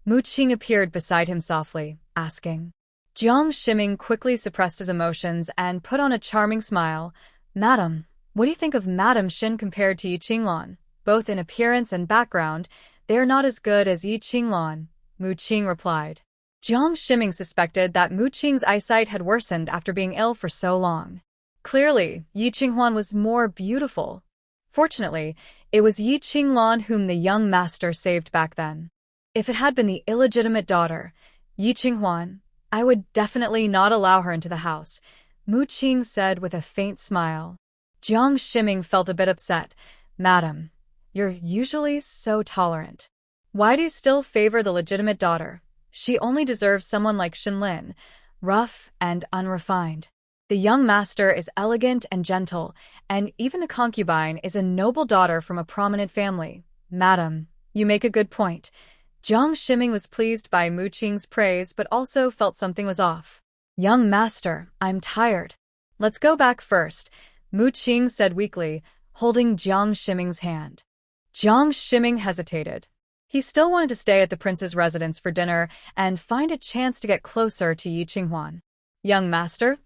Mu Qing appeared beside him softly, asking. Jiang Shiming quickly suppressed his emotions and put on a charming smile. Madam, what do you think of Madame Shin compared to Yi Qinglan? Both in appearance and background, they are not as good as Yi Qinglan, Mu Qing replied. Jiang Shiming suspected that Mu Qing's eyesight had worsened after being ill for so long. Clearly, Yi Qinghuan was more beautiful. Fortunately, it was Yi Qinglan whom the young master saved back then. If it had been the illegitimate daughter, Yi Qinghuan, I would definitely not allow her into the house, Mu Qing said with a faint smile. Jiang Shiming felt a bit upset. Madam, you're usually so tolerant. Why do you still favor the legitimate daughter? She only deserves someone like Shinlin, rough and unrefined. The young master is elegant and gentle, and even the concubine is a noble daughter from a prominent family. Madam, you make a good point. Jiang Shiming was pleased by Mu Qing's praise but also felt something was off. Young master, I'm tired. Let's go back first, Mu Qing said weakly, holding Jiang Shiming's hand. Jiang Shiming hesitated. He still wanted to stay at the prince's residence for dinner and find a chance to get closer to Yi Qinghuan. Young master?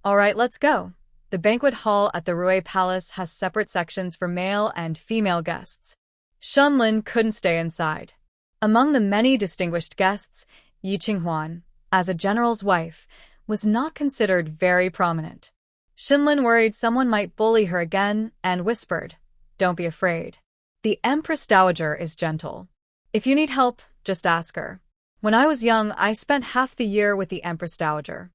All right, let's go. The banquet hall at the Rui Palace has separate sections for male and female guests. Shenlin couldn't stay inside. Among the many distinguished guests, Yi Qinghuan, as a general's wife, was not considered very prominent. Shenlin worried someone might bully her again and whispered, "Don't be afraid. The Empress Dowager is gentle. If you need help, just ask her. When I was young, I spent half the year with the Empress Dowager.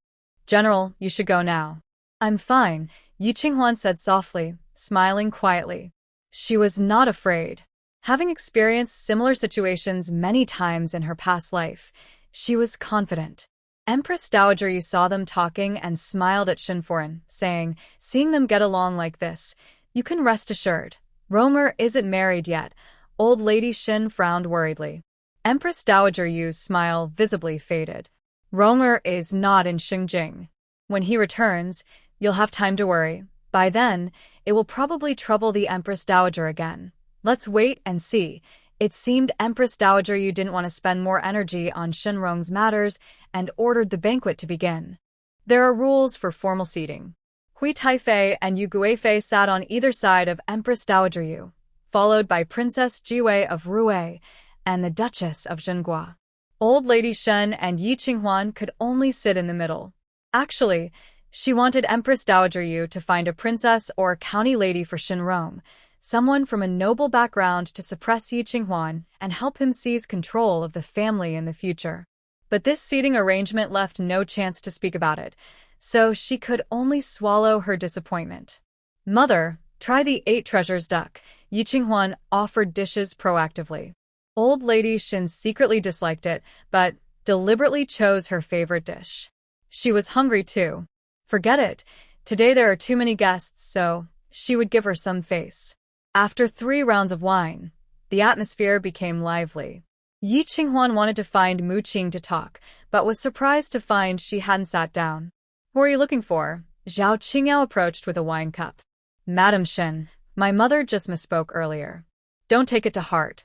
General, you should go now." "I'm fine," Yi Qinghuan said softly, smiling quietly. She was not afraid. Having experienced similar situations many times in her past life, she was confident. Empress Dowager, you saw them talking and smiled at Shinforen, saying, "Seeing them get along like this, you can rest assured. Romer isn't married yet." Old Lady Shin frowned worriedly. Empress Dowager Yu's smile visibly faded. "Romer is not in Xingjing. When he returns, you'll have time to worry. By then, it will probably trouble the Empress Dowager again. Let's wait and see." It seemed Empress Dowager Yu didn't want to spend more energy on Shinrong's matters and ordered the banquet to begin. There are rules for formal seating. Hui Taifei and Yu Guifei sat on either side of Empress Dowager Yu, followed by Princess Jiwei of Ruwei and the Duchess of Zhenghua. Old Lady Shen and Yi Qinghuan could only sit in the middle. Actually, she wanted Empress Dowager Yu to find a princess or county lady for Shinrong, someone from a noble background to suppress Yi Qinghuan and help him seize control of the family in the future. But this seating arrangement left no chance to speak about it, so she could only swallow her disappointment. "Mother, try the 8 treasures duck." Yi Qinghuan offered dishes proactively. Old Lady Shin secretly disliked it, but deliberately chose her favorite dish. She was hungry too. Forget it. Today there are too many guests, so she would give her some face. After 3 rounds of wine, the atmosphere became lively. Yi Qinghuan wanted to find Mu Qing to talk, but was surprised to find she hadn't sat down. "What are you looking for?" Zhao Qingyao approached with a wine cup. "Madam Shen, my mother just misspoke earlier. Don't take it to heart."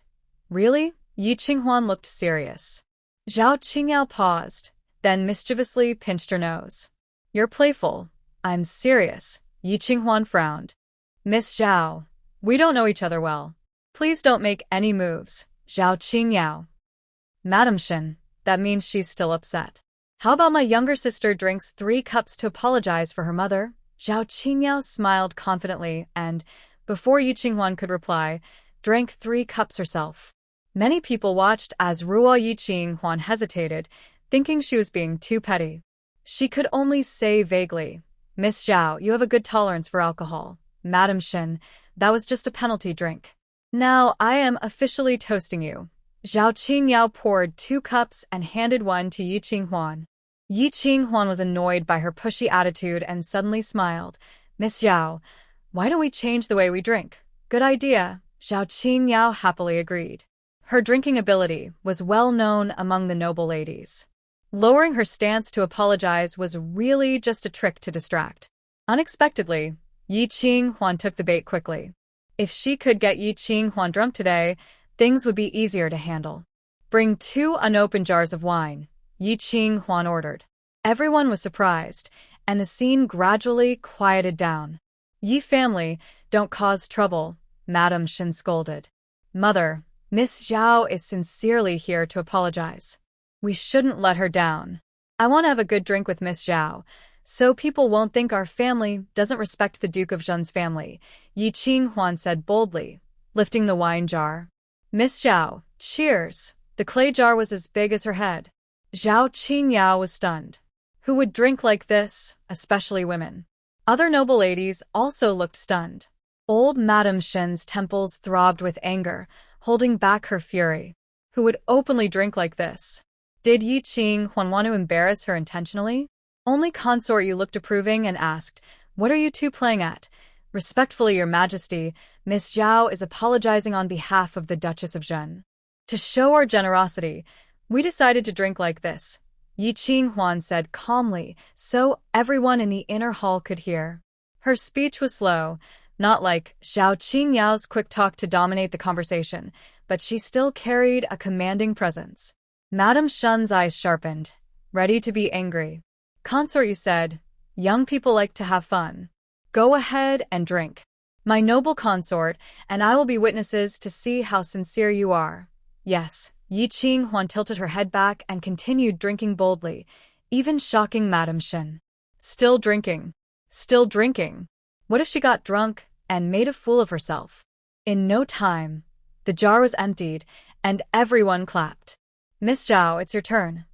"Really?" Yi Qinghuan looked serious. Zhao Qingyao paused, then mischievously pinched her nose. "You're playful. I'm serious." Yi Qinghuan frowned. "Miss Zhao, we don't know each other well. Please don't make any moves." Zhao Qingyao. "Madam Shen, that means she's still upset. How about my younger sister drinks 3 cups to apologize for her mother?" Zhao Qingyao smiled confidently and, before Yi Qinghuan could reply, drank 3 cups herself. Many people watched as Ruo Yi Qinghuan hesitated, thinking she was being too petty. She could only say vaguely, "Miss Zhao, you have a good tolerance for alcohol." "Madam Shen, that was just a penalty drink. Now I am officially toasting you." Zhao Qingyao poured 2 cups and handed one to Yi Qinghuan. Yi Qinghuan was annoyed by her pushy attitude and suddenly smiled. "Miss Zhao, why don't we change the way we drink?" "Good idea," Zhao Qingyao happily agreed. Her drinking ability was well known among the noble ladies. Lowering her stance to apologize was really just a trick to distract. Unexpectedly, Yi Qinghuan took the bait quickly. If she could get Yi Qinghuan drunk today, things would be easier to handle. "Bring 2 unopened jars of wine," Yi Qinghuan ordered. Everyone was surprised, and the scene gradually quieted down. "Yi family, don't cause trouble," Madam Shen scolded. "Mother, Miss Zhao is sincerely here to apologize. We shouldn't let her down. I want to have a good drink with Miss Zhao, so people won't think our family doesn't respect the Duke of Zhen's family," Yi Qinghuan said boldly, lifting the wine jar. "Miss Zhao, cheers." The clay jar was as big as her head. Zhao Qingyao was stunned. Who would drink like this, especially women? Other noble ladies also looked stunned. Old Madam Shen's temples throbbed with anger, holding back her fury. who would openly drink like this. Did Yi Qinghuan want to embarrass her intentionally? Only consort Yu looked approving and asked, "What are you two playing at?" "Respectfully, Your Majesty, Miss Zhao is apologizing on behalf of the Duchess of Zhen. To show our generosity, we decided to drink like this," Yi Qinghuan said calmly, so everyone in the inner hall could hear. Her speech was slow, not like Zhao Qingyao's quick talk to dominate the conversation, but she still carried a commanding presence. Madame Shun's eyes sharpened, ready to be angry. "Consort Yu said, young people like to have fun. Go ahead and drink. My noble consort and I will be witnesses to see how sincere you are." "Yes." Yi Qinghuan tilted her head back and continued drinking boldly, even shocking Madame Shen. Still drinking. Still drinking. What if she got drunk and made a fool of herself? In no time, the jar was emptied, and everyone clapped. "Miss Zhao, it's your turn."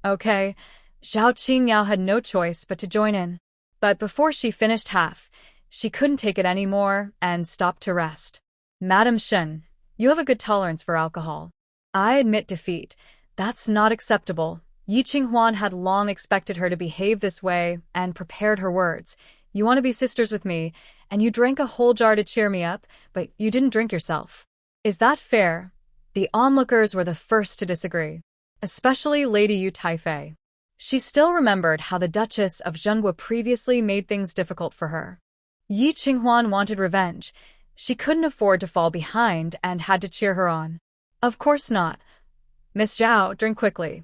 "Okay." Zhao Qingyao had no choice but to join in. But before she finished half, she couldn't take it anymore and stopped to rest. "Madame Shen, you have a good tolerance for alcohol. I admit defeat. That's not acceptable." Yi Qinghuan had long expected her to behave this way and prepared her words. "You want to be sisters with me, and you drank a whole jar to cheer me up, but you didn't drink yourself. Is that fair?" The onlookers were the first to disagree, especially Lady Yu Taifei. She still remembered how the Duchess of Zhenghua previously made things difficult for her. Yi Qinghuan wanted revenge. She couldn't afford to fall behind and had to cheer her on. "Of course not. Miss Zhao, drink quickly."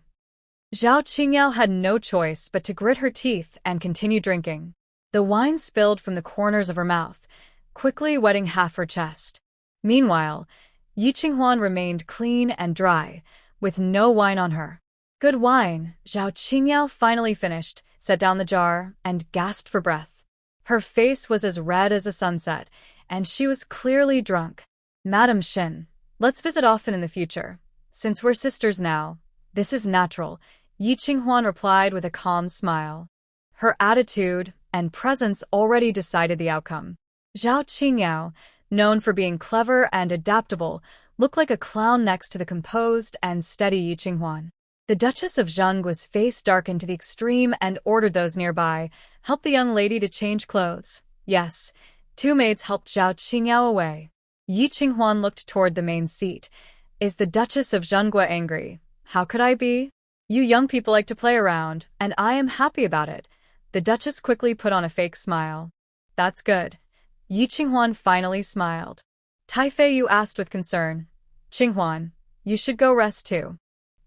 Zhao Qingyao had no choice but to grit her teeth and continue drinking. The wine spilled from the corners of her mouth, quickly wetting half her chest. Meanwhile, Yi Qinghuan remained clean and dry, with no wine on her. "Good wine." Zhao Qingyao finally finished, set down the jar, and gasped for breath. Her face was as red as a sunset, and she was clearly drunk. "Madame Shen, let's visit often in the future. Since we're sisters now, this is natural," Yi Qinghuan replied with a calm smile. Her attitude and presence already decided the outcome. Zhao Qingyao, known for being clever and adaptable, looked like a clown next to the composed and steady Yi Qinghuan. The Duchess of Zhenghua's face darkened to the extreme and ordered those nearby, "Help the young lady to change clothes." Yes, two maids helped Zhao Qingyao away. Yi Qinghuan looked toward the main seat. "Is the Duchess of Zhenghua angry?" "How could I be? You young people like to play around, and I am happy about it." The Duchess quickly put on a fake smile. "That's good." Yi Qinghuan finally smiled. Taifei Yu asked with concern, "Qinghuan, you should go rest too."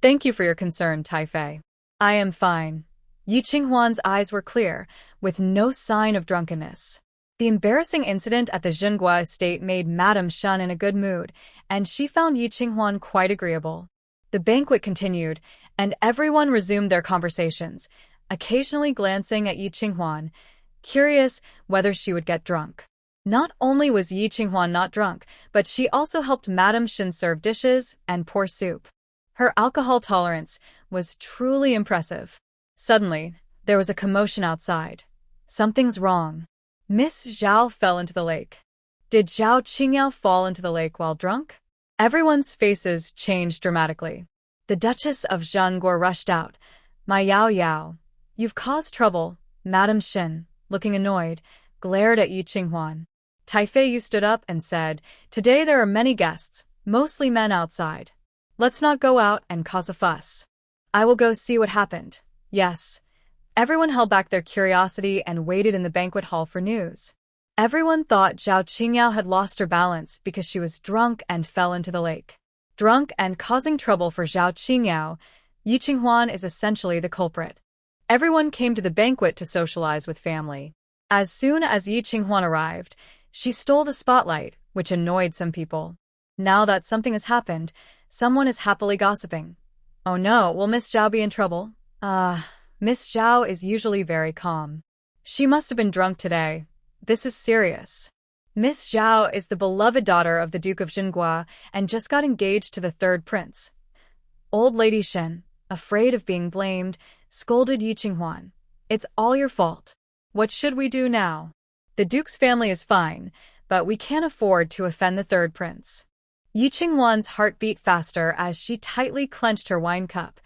"Thank you for your concern, Taifei. I am fine." Yi Qinghuan's eyes were clear, with no sign of drunkenness. The embarrassing incident at the Zhenghua estate made Madame Shun in a good mood, and she found Yi Qinghuan quite agreeable. The banquet continued, and everyone resumed their conversations, occasionally glancing at Yi Qinghuan, curious whether she would get drunk. Not only was Yi Qinghuan not drunk, but she also helped Madame Shen serve dishes and pour soup. Her alcohol tolerance was truly impressive. Suddenly, there was a commotion outside. "Something's wrong." Miss Zhao fell into the lake. Did Zhao Qingyao fall into the lake while drunk? Everyone's faces changed dramatically. The Duchess of Zhenghua rushed out. "My Yao Yao, you've caused trouble." Madame Shen, looking annoyed, glared at Yi Qinghuan. Taifei Yu stood up and said, "Today there are many guests, mostly men outside. Let's not go out and cause a fuss. I will go see what happened." Yes. Everyone held back their curiosity and waited in the banquet hall for news. Everyone thought Zhao Qingyao had lost her balance because she was drunk and fell into the lake. Drunk and causing trouble for Zhao Qingyao, Yi Qinghuan is essentially the culprit. Everyone came to the banquet to socialize with family. As soon as Yi Qinghuan arrived, she stole the spotlight, which annoyed some people. Now that something has happened, someone is happily gossiping. "Oh no, will Miss Zhao be in trouble?" Miss Zhao is usually very calm. She must have been drunk today. This is serious. Miss Zhao is the beloved daughter of the Duke of Zhenghua and just got engaged to the third prince. Old Lady Shen, afraid of being blamed, scolded Yi Qinghuan. "It's all your fault. What should we do now? The Duke's family is fine, but we can't afford to offend the third prince." Yi Qinghuan's heart beat faster as she tightly clenched her wine cup.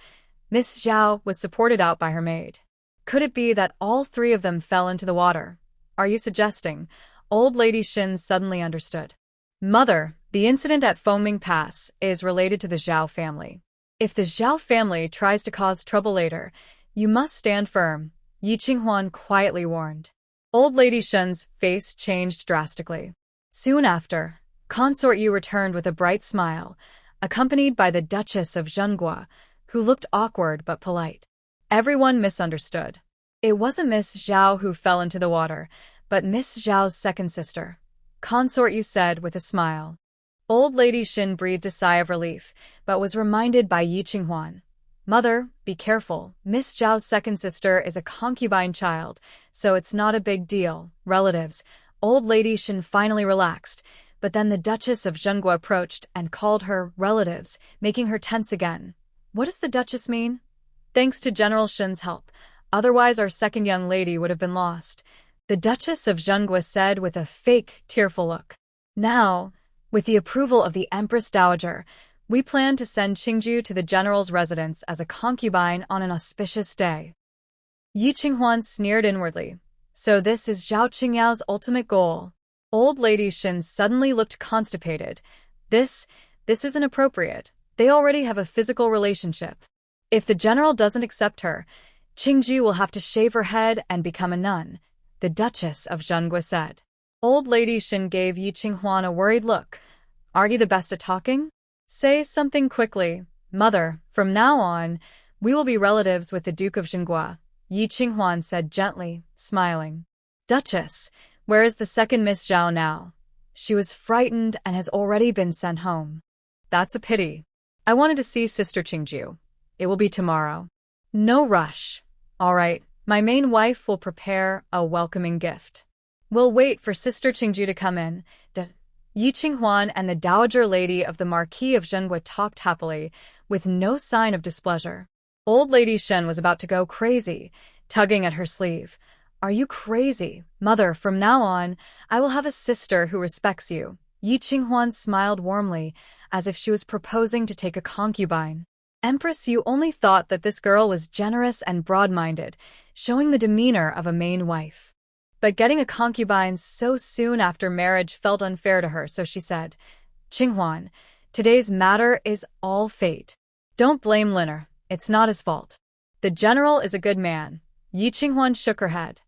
Miss Zhao was supported out by her maid. Could it be that all three of them fell into the water? Are you suggesting? Old Lady Shin suddenly understood. Mother, the incident at Foaming Pass is related to the Zhao family. If the Zhao family tries to cause trouble later, you must stand firm, Yi Qinghuan quietly warned. Old Lady Shen's face changed drastically. Soon after, Consort Yu returned with a bright smile, accompanied by the Duchess of Zhenghua, who looked awkward but polite. Everyone misunderstood. It wasn't Miss Zhao who fell into the water, but Miss Zhao's second sister. Consort Yu said with a smile. Old Lady Shin breathed a sigh of relief, but was reminded by Yi Qinghuan. Mother, be careful. Miss Zhao's second sister is a concubine child, so it's not a big deal. Relatives. Old Lady Shin finally relaxed, but then the Duchess of Zhenghua approached and called her relatives, making her tense again. What does the Duchess mean? Thanks to General Shin's help. Otherwise our second young lady would have been lost, the Duchess of Zhenghua said with a fake, tearful look. Now, with the approval of the Empress Dowager, we plan to send Qingju to the general's residence as a concubine on an auspicious day. Yi Qinghuan sneered inwardly. So this is Zhao Qingyao's ultimate goal. Old Lady Shin suddenly looked constipated. This isn't appropriate. They already have a physical relationship. If the general doesn't accept her, Qingju will have to shave her head and become a nun, the Duchess of Zhenghua said. Old Lady Shin gave Yi Qinghuan a worried look. Are you the best at talking? Say something quickly. Mother, from now on, we will be relatives with the Duke of Zhenghua, Yi Qinghuan said gently, smiling. Duchess, where is the second Miss Zhao now? She was frightened and has already been sent home. That's a pity. I wanted to see Sister Qingju. It will be tomorrow. No rush. All right, my main wife will prepare a welcoming gift. We'll wait for Sister Qingju to come in. Yi Qinghuan and the Dowager Lady of the Marquis of Zhenghua talked happily, with no sign of displeasure. Old Lady Shen was about to go crazy, tugging at her sleeve. Are you crazy? Mother, from now on, I will have a sister who respects you. Yi Qinghuan smiled warmly, as if she was proposing to take a concubine. Empress, you only thought that this girl was generous and broad-minded, showing the demeanor of a main wife. But getting a concubine so soon after marriage felt unfair to her, so she said, Qinghuan, today's matter is all fate. Don't blame Liner. It's not his fault. The general is a good man. Yi Qinghuan shook her head.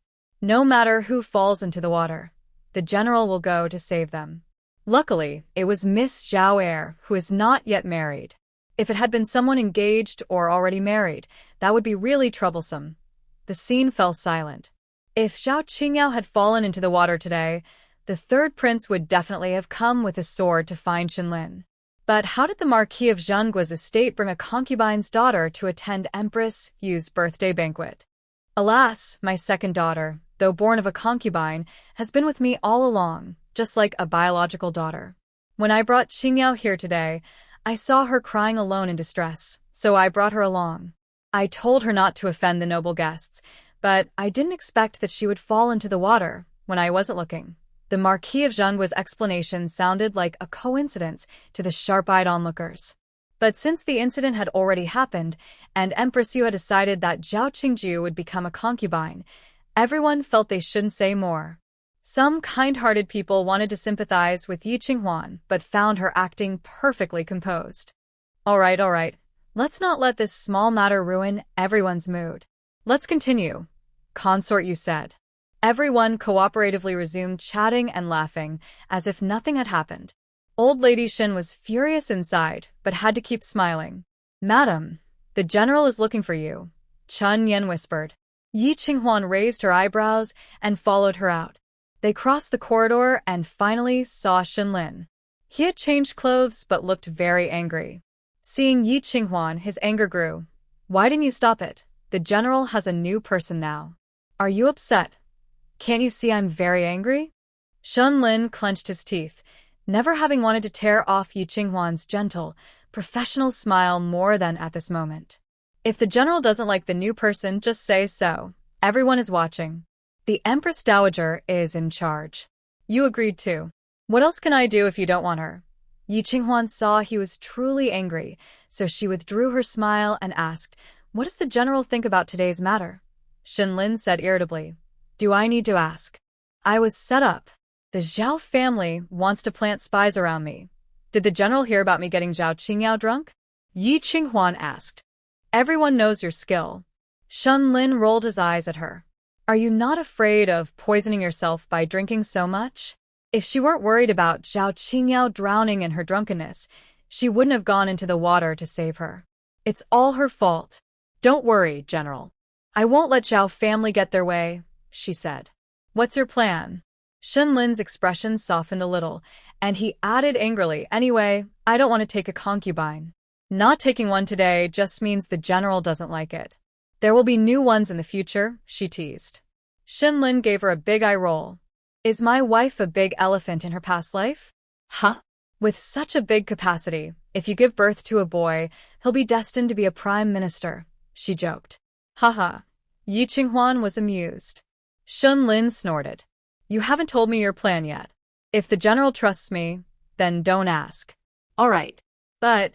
No matter who falls into the water, the general will go to save them. Luckily, it was Miss Zhao Heir, who is not yet married. If it had been someone engaged or already married, that would be really troublesome. The scene fell silent. If Zhao Qingyao had fallen into the water today, the third prince would definitely have come with a sword to find Shenlin. But how did the Marquis of Zhenggua's estate bring a concubine's daughter to attend Empress Yu's birthday banquet? Alas, my second daughter, though born of a concubine, has been with me all along, just like a biological daughter. When I brought Qingyao here today, I saw her crying alone in distress, so I brought her along. I told her not to offend the noble guests, but I didn't expect that she would fall into the water when I wasn't looking. The Marquis of Zhengua's explanation sounded like a coincidence to the sharp-eyed onlookers. But since the incident had already happened, and Empress Yu had decided that Zhao Qingju would become a concubine, everyone felt they shouldn't say more. Some kind-hearted people wanted to sympathize with Yi Qinghuan, but found her acting perfectly composed. All right. Let's not let this small matter ruin everyone's mood. Let's continue, Consort Yu said. Everyone cooperatively resumed chatting and laughing, as if nothing had happened. Old Lady Shin was furious inside, but had to keep smiling. Madam, the general is looking for you, Chun Yen whispered. Yi Qinghuan raised her eyebrows and followed her out. They crossed the corridor and finally saw Shenlin. He had changed clothes but looked very angry. Seeing Yi Qinghuan, his anger grew. Why didn't you stop it? The general has a new person now. Are you upset? Can't you see I'm very angry? Shenlin clenched his teeth, never having wanted to tear off Yi Qinghuan's gentle, professional smile more than at this moment. If the general doesn't like the new person, just say so. Everyone is watching. The Empress Dowager is in charge. You agreed to. What else can I do if you don't want her? Yi Qinghuan saw he was truly angry, so she withdrew her smile and asked, "What does the general think about today's matter?" Shenlin said irritably, "Do I need to ask? I was set up. The Zhao family wants to plant spies around me. Did the general hear about me getting Zhao Qingyao drunk?" Yi Qinghuan asked. "Everyone knows your skill." Shenlin rolled his eyes at her. "Are you not afraid of poisoning yourself by drinking so much?" If she weren't worried about Zhao Qingyao drowning in her drunkenness, she wouldn't have gone into the water to save her. "It's all her fault." "Don't worry, General. I won't let Zhao family get their way," she said. "What's your plan?" Shenlin's expression softened a little, and he added angrily, "Anyway, I don't want to take a concubine. Not taking one today just means the general doesn't like it. There will be new ones in the future," she teased. Shenlin gave her a big eye roll. "Is my wife a big elephant in her past life?" Huh? "With such a big capacity, if you give birth to a boy, he'll be destined to be a prime minister," she joked. "Haha." Yi Qinghuan was amused. Shenlin snorted. "You haven't told me your plan yet. If the general trusts me, then don't ask." All right. "But,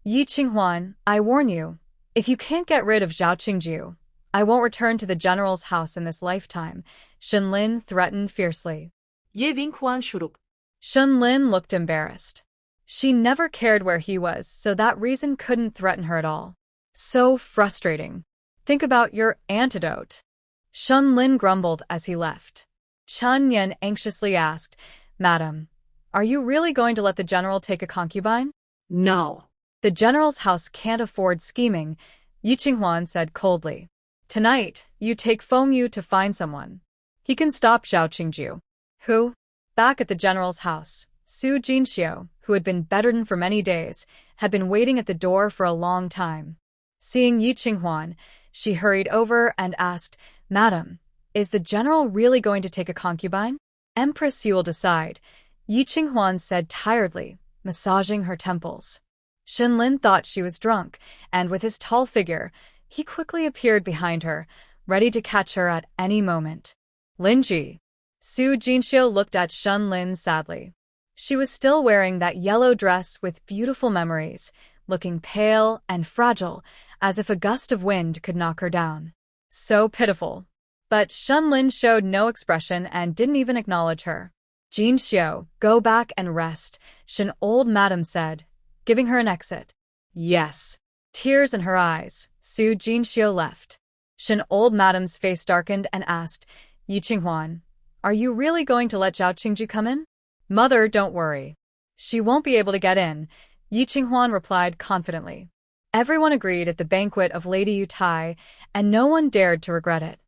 Yi Qinghuan, I warn you, if you can't get rid of Zhao Qingjiu, I won't return to the general's house in this lifetime," Shenlin threatened fiercely. Ye Winghuan shuruk. Shenlin looked embarrassed. She never cared where he was, so that reason couldn't threaten her at all. So frustrating. "Think about your antidote." Shenlin grumbled as he left. Chen Yan anxiously asked, "Madam, are you really going to let the general take a concubine?" No. "The general's house can't afford scheming," Yi Qinghuan said coldly. "Tonight, you take Feng Yu to find someone. He can stop Zhao Qingjiu." "Who?" Back at the general's house, Su Jinxiu, who had been bedridden for many days, had been waiting at the door for a long time. Seeing Yi Qinghuan, she hurried over and asked, "Madam, is the general really going to take a concubine?" "Empress, you will decide," Yi Qinghuan said tiredly, massaging her temples. Shenlin thought she was drunk, and with his tall figure, he quickly appeared behind her, ready to catch her at any moment. "Linji." Su Jinxiu looked at Shenlin sadly. She was still wearing that yellow dress with beautiful memories, looking pale and fragile, as if a gust of wind could knock her down. So pitiful. But Shenlin showed no expression and didn't even acknowledge her. "Jinxiu, go back and rest," Shen old madam said, giving her an exit. "Yes." Tears in her eyes, Su Jinxiu left. Shen old madam's face darkened and asked, "Yi Qinghuan, are you really going to let Zhao Qingju come in?" "Mother, don't worry. She won't be able to get in," Yi Qinghuan replied confidently. Everyone agreed at the banquet of Lady Yu Tai, and no one dared to regret it.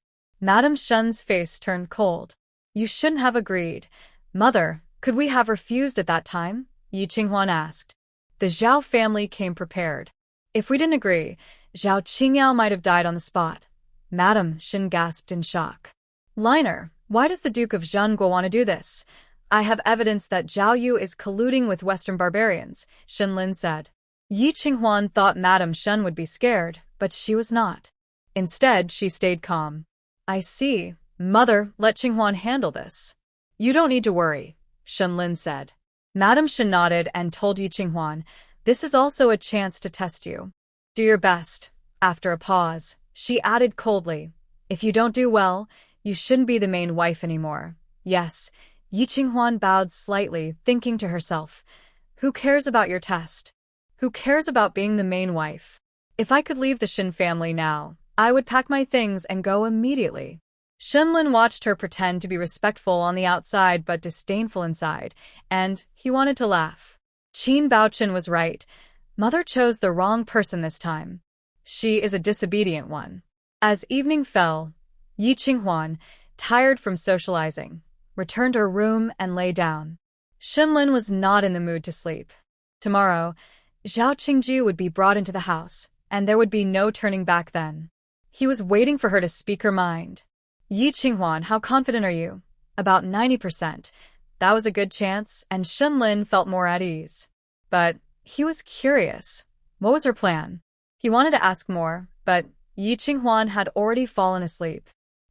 Madame Shen's face turned cold. "You shouldn't have agreed. Mother, could we have refused at that time?" Yi Qinghuan asked. "The Zhao family came prepared. If we didn't agree, Zhao Qingyao might have died on the spot." Madame Shen gasped in shock. "Liner, why does the Duke of Zhenguo want to do this? I have evidence that Zhao Yu is colluding with Western barbarians," Shenlin said. Yi Qinghuan thought Madame Shen would be scared, but she was not. Instead, she stayed calm. "I see. Mother, let Qinghuan handle this." "You don't need to worry," Shenlin said. Madame Shen nodded and told Yi Qinghuan, "This is also a chance to test you. Do your best." After a pause, she added coldly, "If you don't do well, you shouldn't be the main wife anymore." "Yes." Yi Qinghuan bowed slightly, thinking to herself, "Who cares about your test? Who cares about being the main wife? If I could leave the Shen family now, I would pack my things and go immediately." Shenlin watched her pretend to be respectful on the outside but disdainful inside, and he wanted to laugh. Qin Baochen was right. Mother chose the wrong person this time. She is a disobedient one. As evening fell, Yi Qinghuan, tired from socializing, returned to her room and lay down. Shenlin was not in the mood to sleep. Tomorrow, Zhao Qingju would be brought into the house, and there would be no turning back then. He was waiting for her to speak her mind. "Yi Qinghuan, how confident are you?" "About 90%. That was a good chance, and Shenlin felt more at ease. But he was curious. What was her plan? He wanted to ask more, but Yi Qinghuan had already fallen asleep.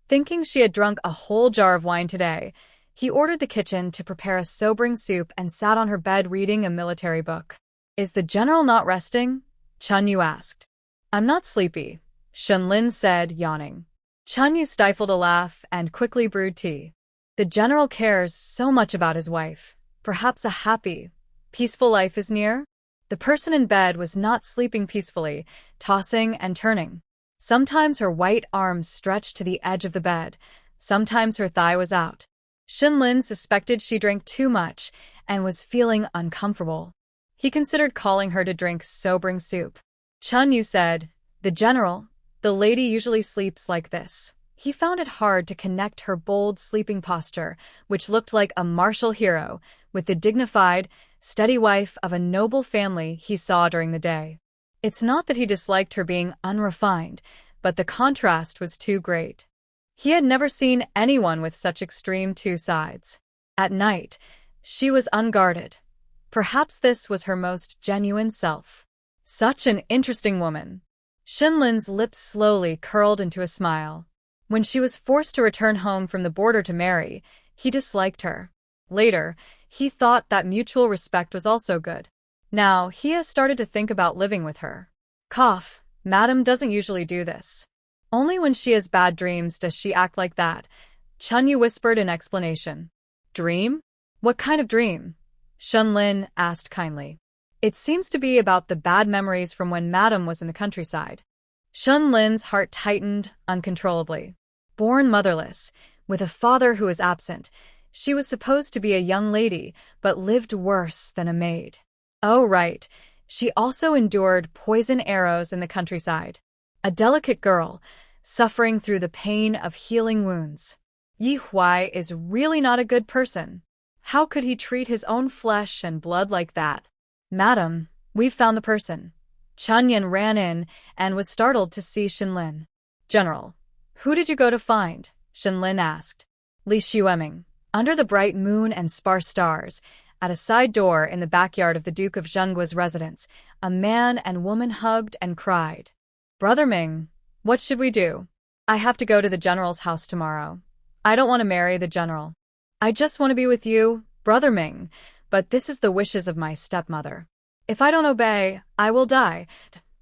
Thinking she had drunk a whole jar of wine today, He ordered the kitchen to prepare a sobering soup and sat on her bed reading a military book. Is the general not resting? Chun Yu asked. I'm not sleepy, Shenlin said, yawning. Chun Yu stifled a laugh and quickly brewed tea. The general cares so much about his wife. Perhaps a happy, peaceful life is near? The person in bed was not sleeping peacefully, tossing and turning. Sometimes her white arms stretched to the edge of the bed. Sometimes her thigh was out. Shenlin suspected she drank too much and was feeling uncomfortable. He considered calling her to drink sobering soup. Chun Yu said, the general, the lady usually sleeps like this. He found it hard to connect her bold sleeping posture, which looked like a martial hero, with the dignified, steady wife of a noble family he saw during the day. It's not that he disliked her being unrefined, but the contrast was too great. He had never seen anyone with such extreme two sides. At night, she was unguarded. Perhaps this was her most genuine self. Such an interesting woman. Shenlin's lips slowly curled into a smile. When she was forced to return home from the border to marry, he disliked her. Later, he thought that mutual respect was also good. Now, he has started to think about living with her. Cough, Madam doesn't usually do this. Only when she has bad dreams does she act like that, Chun Yu whispered in explanation. Dream? What kind of dream? Shenlin asked kindly. It seems to be about the bad memories from when Madam was in the countryside. Shenlin's heart tightened uncontrollably. Born motherless, with a father who was absent, she was supposed to be a young lady, but lived worse than a maid. Oh, right. She also endured poison arrows in the countryside. A delicate girl, suffering through the pain of healing wounds. Yi Huai is really not a good person. How could he treat his own flesh and blood like that? Madam, we've found the person. Chun Yin ran in and was startled to see Shenlin. General, who did you go to find? Shenlin asked. Li Xueming. Under the bright moon and sparse stars, at a side door in the backyard of the Duke of Zhengguo's residence, a man and woman hugged and cried. Brother Ming, what should we do? I have to go to the general's house tomorrow. I don't want to marry the general. I just want to be with you, Brother Ming, but this is the wishes of my stepmother. If I don't obey, I will die.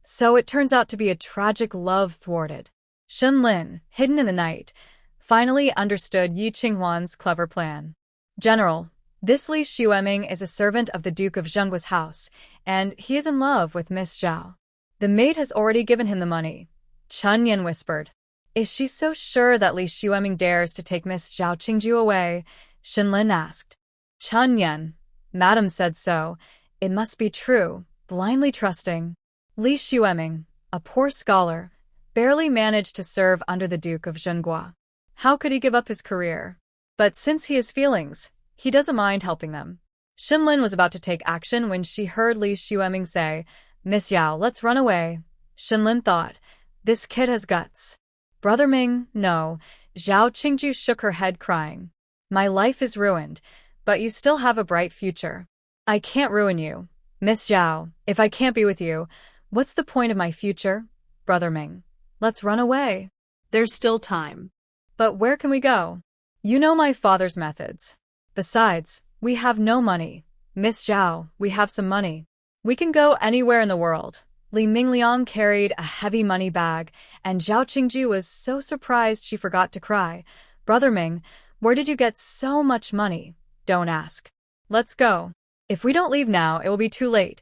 So it turns out to be a tragic love thwarted. Shenlin, hidden in the night, finally understood Yi Qinghuan's clever plan. General, this Li Xueming is a servant of the Duke of Zhengguo's house, and he is in love with Miss Zhao. The maid has already given him the money. Chun Yin whispered. Is she so sure that Li Xueming dares to take Miss Zhao Qingju away? Shenlin asked. Chun Yin, Madam said so. It must be true, blindly trusting. Li Xueming, a poor scholar, barely managed to serve under the Duke of Zhenguo. How could he give up his career? But since he has feelings, he doesn't mind helping them. Shenlin was about to take action when she heard Li Xueming say, Miss Yao, let's run away. Shenlin thought, this kid has guts. Brother Ming, no. Zhao Qingju shook her head crying. My life is ruined, but you still have a bright future. I can't ruin you. Miss Zhao, if I can't be with you, what's the point of my future? Brother Ming, let's run away. There's still time. But where can we go? You know my father's methods. Besides, we have no money. Miss Zhao, we have some money. We can go anywhere in the world. Li Mingliang carried a heavy money bag, and Zhao Qingju was so surprised she forgot to cry. Brother Ming, where did you get so much money? Don't ask. Let's go. If we don't leave now, it will be too late.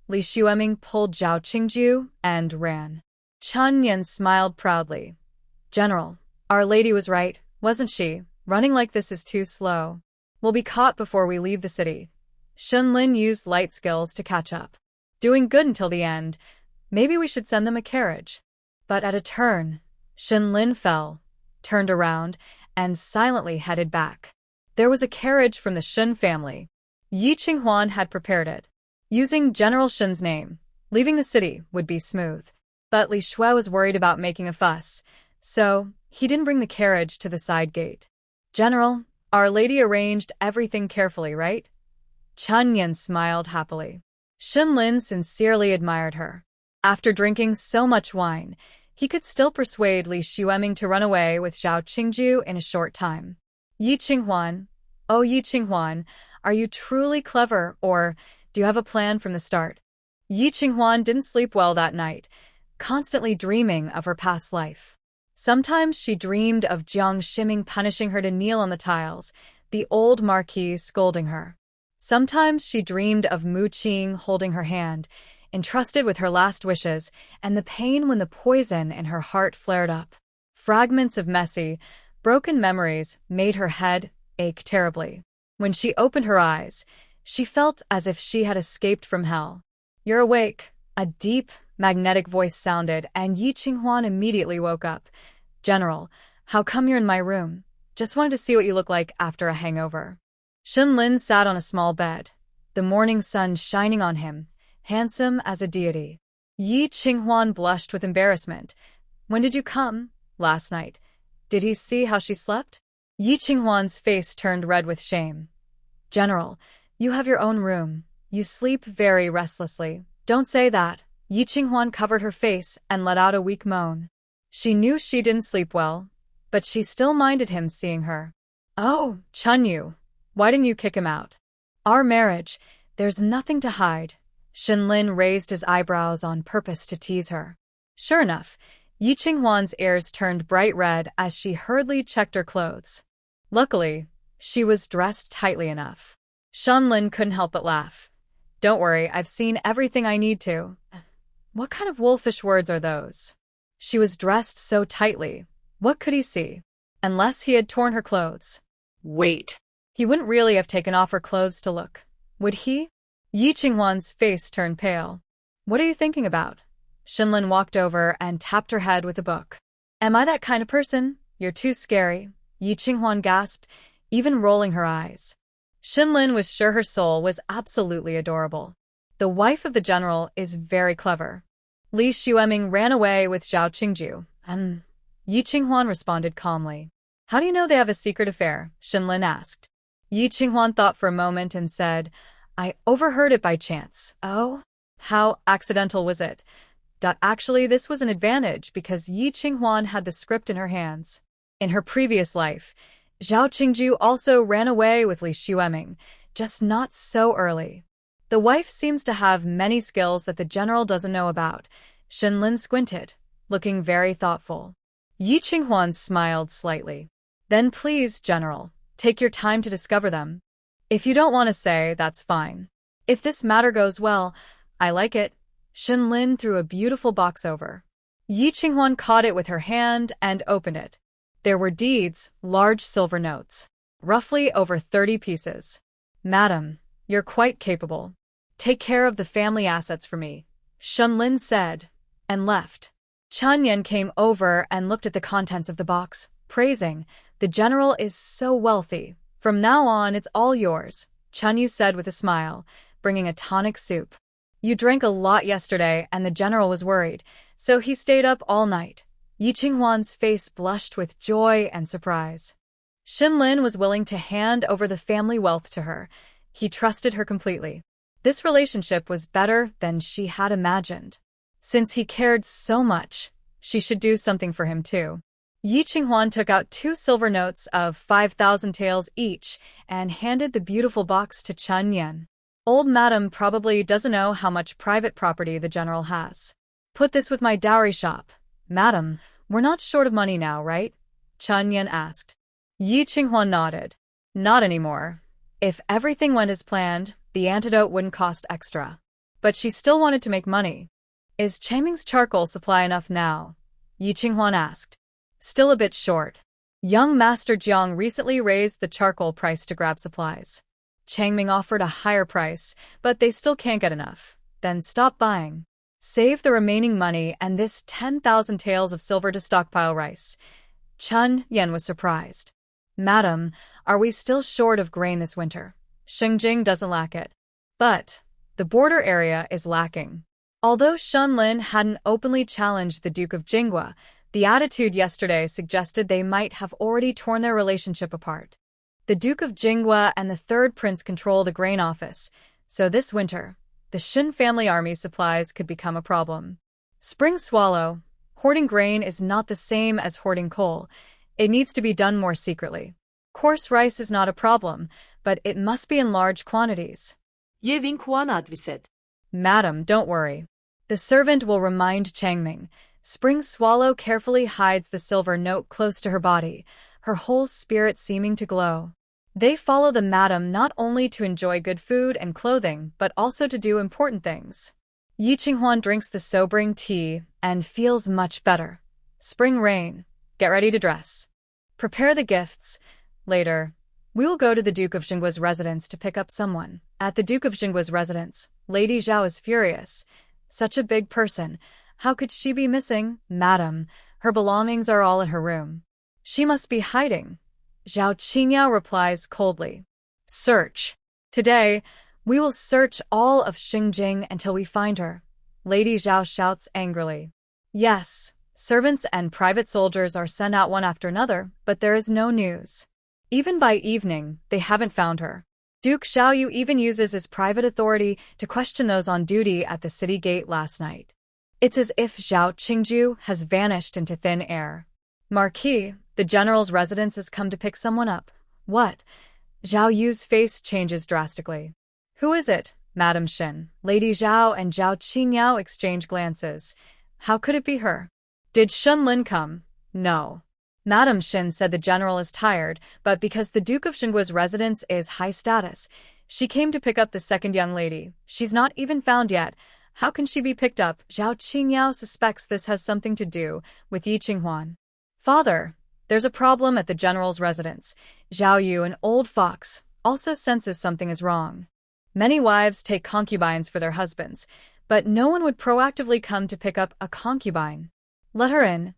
Li Xueming pulled Zhao Qingju and ran. Chun Yin smiled proudly. General, Our Lady was right, wasn't she? Running like this is too slow. We'll be caught before we leave the city. Shenlin used light skills to catch up. Doing good until the end. Maybe we should send them a carriage. But at a turn, Shenlin fell, turned around, and silently headed back. There was a carriage from the Shen family. Yi Qinghuan had prepared it. Using General Shen's name, leaving the city would be smooth. But Li Shui was worried about making a fuss, so he didn't bring the carriage to the side gate. General, Our Lady arranged everything carefully, right? Chun Yin smiled happily. Shenlin sincerely admired her. After drinking so much wine, he could still persuade Li Xueming to run away with Zhao Qingju in a short time. Yi Qinghuan, Oh, Yi Qinghuan, are you truly clever, or do you have a plan from the start? Yi Qinghuan didn't sleep well that night, constantly dreaming of her past life. Sometimes she dreamed of Jiang Shiming punishing her to kneel on the tiles, the old marquis scolding her. Sometimes she dreamed of Mu Qing holding her hand, entrusted with her last wishes, and the pain when the poison in her heart flared up. Fragments of messy, broken memories made her head ache terribly. When she opened her eyes, she felt as if she had escaped from hell. "You're awake," a deep, magnetic voice sounded, and Yi Qinghuan immediately woke up. "General, how come you're in my room? Just wanted to see what you look like after a hangover." Shen Lin sat on a small bed, the morning sun shining on him, handsome as a deity. Yi Qinghuan blushed with embarrassment. "When did you come?" "Last night." "Did he see how she slept?" Yi Qinghuan's face turned red with shame. "General, you have your own room. You sleep very restlessly." "Don't say that." Yi Qinghuan covered her face and let out a weak moan. She knew she didn't sleep well, but she still minded him seeing her. "Oh, Chunyu, why didn't you kick him out?" "Our marriage, there's nothing to hide." Shen Lin raised his eyebrows on purpose to tease her. Sure enough, Yi Qinghuan's ears turned bright red as she hurriedly checked her clothes. Luckily, she was dressed tightly enough. Shen Lin couldn't help but laugh. "Don't worry, I've seen everything I need to." What kind of wolfish words are those? She was dressed so tightly. What could he see? Unless he had torn her clothes. Wait. He wouldn't really have taken off her clothes to look, would he? Yi Qinghuan's face turned pale. "What are you thinking about?" Shenlin walked over and tapped her head with a book. "Am I that kind of person? You're too scary," Yi Qinghuan gasped, even rolling her eyes. Shenlin was sure her soul was absolutely adorable. The wife of the general is very clever. Li Xueming ran away with Zhao Qingju. Yi Qinghuan responded calmly. "How do you know they have a secret affair?" Shenlin asked. Yi Qinghuan thought for a moment and said, "I overheard it by chance." "Oh? How accidental was it?" Actually, this was an advantage because Yi Qinghuan had the script in her hands. In her previous life, Zhao Qingju also ran away with Li Xueming, just not so early. The wife seems to have many skills that the general doesn't know about. Shenlin squinted, looking very thoughtful. Yi Qinghuan smiled slightly. "Then please, General, take your time to discover them. If you don't want to say, that's fine. If this matter goes well, I like it." Shenlin threw a beautiful box over. Yi Qinghuan caught it with her hand and opened it. There were deeds, large silver notes, roughly over 30 pieces. "Madam, you're quite capable. Take care of the family assets for me," Shenlin said, and left. Chen Yan came over and looked at the contents of the box, praising, "The general is so wealthy. From now on, it's all yours," Chen Yu said with a smile, bringing a tonic soup. "You drank a lot yesterday and the general was worried, so he stayed up all night." Yi Qinghuan's face blushed with joy and surprise. Shenlin was willing to hand over the family wealth to her. He trusted her completely. This relationship was better than she had imagined. Since he cared so much, she should do something for him too. Yi Qinghuan took out 2 silver notes of 5,000 taels each and handed the beautiful box to Chen Yan. "Old madam probably doesn't know how much private property the general has. Put this with my dowry shop." "Madam, we're not short of money now, right?" Chen Yan asked. Yi Qinghuan nodded. "Not anymore. If everything went as planned, the antidote wouldn't cost extra." But she still wanted to make money. "Is Changming's charcoal supply enough now?" Yi Qinghuan asked. "Still a bit short. Young Master Jiang recently raised the charcoal price to grab supplies. Changming offered a higher price, but they still can't get enough. Then stop buying. Save the remaining money and this 10,000 taels of silver to stockpile rice." Chen Yan was surprised. "Madam, are we still short of grain this winter? Shengjing doesn't lack it. But the border area is lacking." Although Shenlin hadn't openly challenged the Duke of Jinghua, the attitude yesterday suggested they might have already torn their relationship apart. The Duke of Jinghua and the third prince control the grain office, so this winter, the Shin family army supplies could become a problem. Spring swallow, hoarding grain is not the same as hoarding coal. It needs to be done more secretly. Coarse rice is not a problem, but it must be in large quantities. Ye Wing adviset. Madam, don't worry. The servant will remind Changming. Spring Swallow carefully hides the silver note close to her body, her whole spirit seeming to glow. They follow the madam not only to enjoy good food and clothing, but also to do important things. Yi Qinghuan drinks the sobering tea and feels much better. Spring rain. Get ready to dress. Prepare the gifts. Later, we will go to the Duke of Jinggua's residence to pick up someone. At the Duke of Jinggua's residence, Lady Zhao is furious. Such a big person. How could she be missing? Madam, her belongings are all in her room. She must be hiding. Zhao Qingyao replies coldly. Search. Today, we will search all of Xingjing until we find her. Lady Zhao shouts angrily. Yes, servants and private soldiers are sent out one after another, but there is no news. Even by evening, they haven't found her. Duke Xiaoyu even uses his private authority to question those on duty at the city gate last night. It's as if Zhao Qingju has vanished into thin air. Marquis, the general's residence has come to pick someone up. What? Zhao Yu's face changes drastically. Who is it, Madam Shin? Lady Zhao and Zhao Qingyao exchange glances. How could it be her? Did Shun Lin come? No. Madam Shin said the general is tired, but because the Duke of Xingua's residence is high status, she came to pick up the second young lady. She's not even found yet. How can she be picked up? Zhao Qingyao suspects this has something to do with Yi Qinghuan. Father, there's a problem at the general's residence. Zhao Yu, an old fox, also senses something is wrong. Many wives take concubines for their husbands, but no one would proactively come to pick up a concubine. Let her in.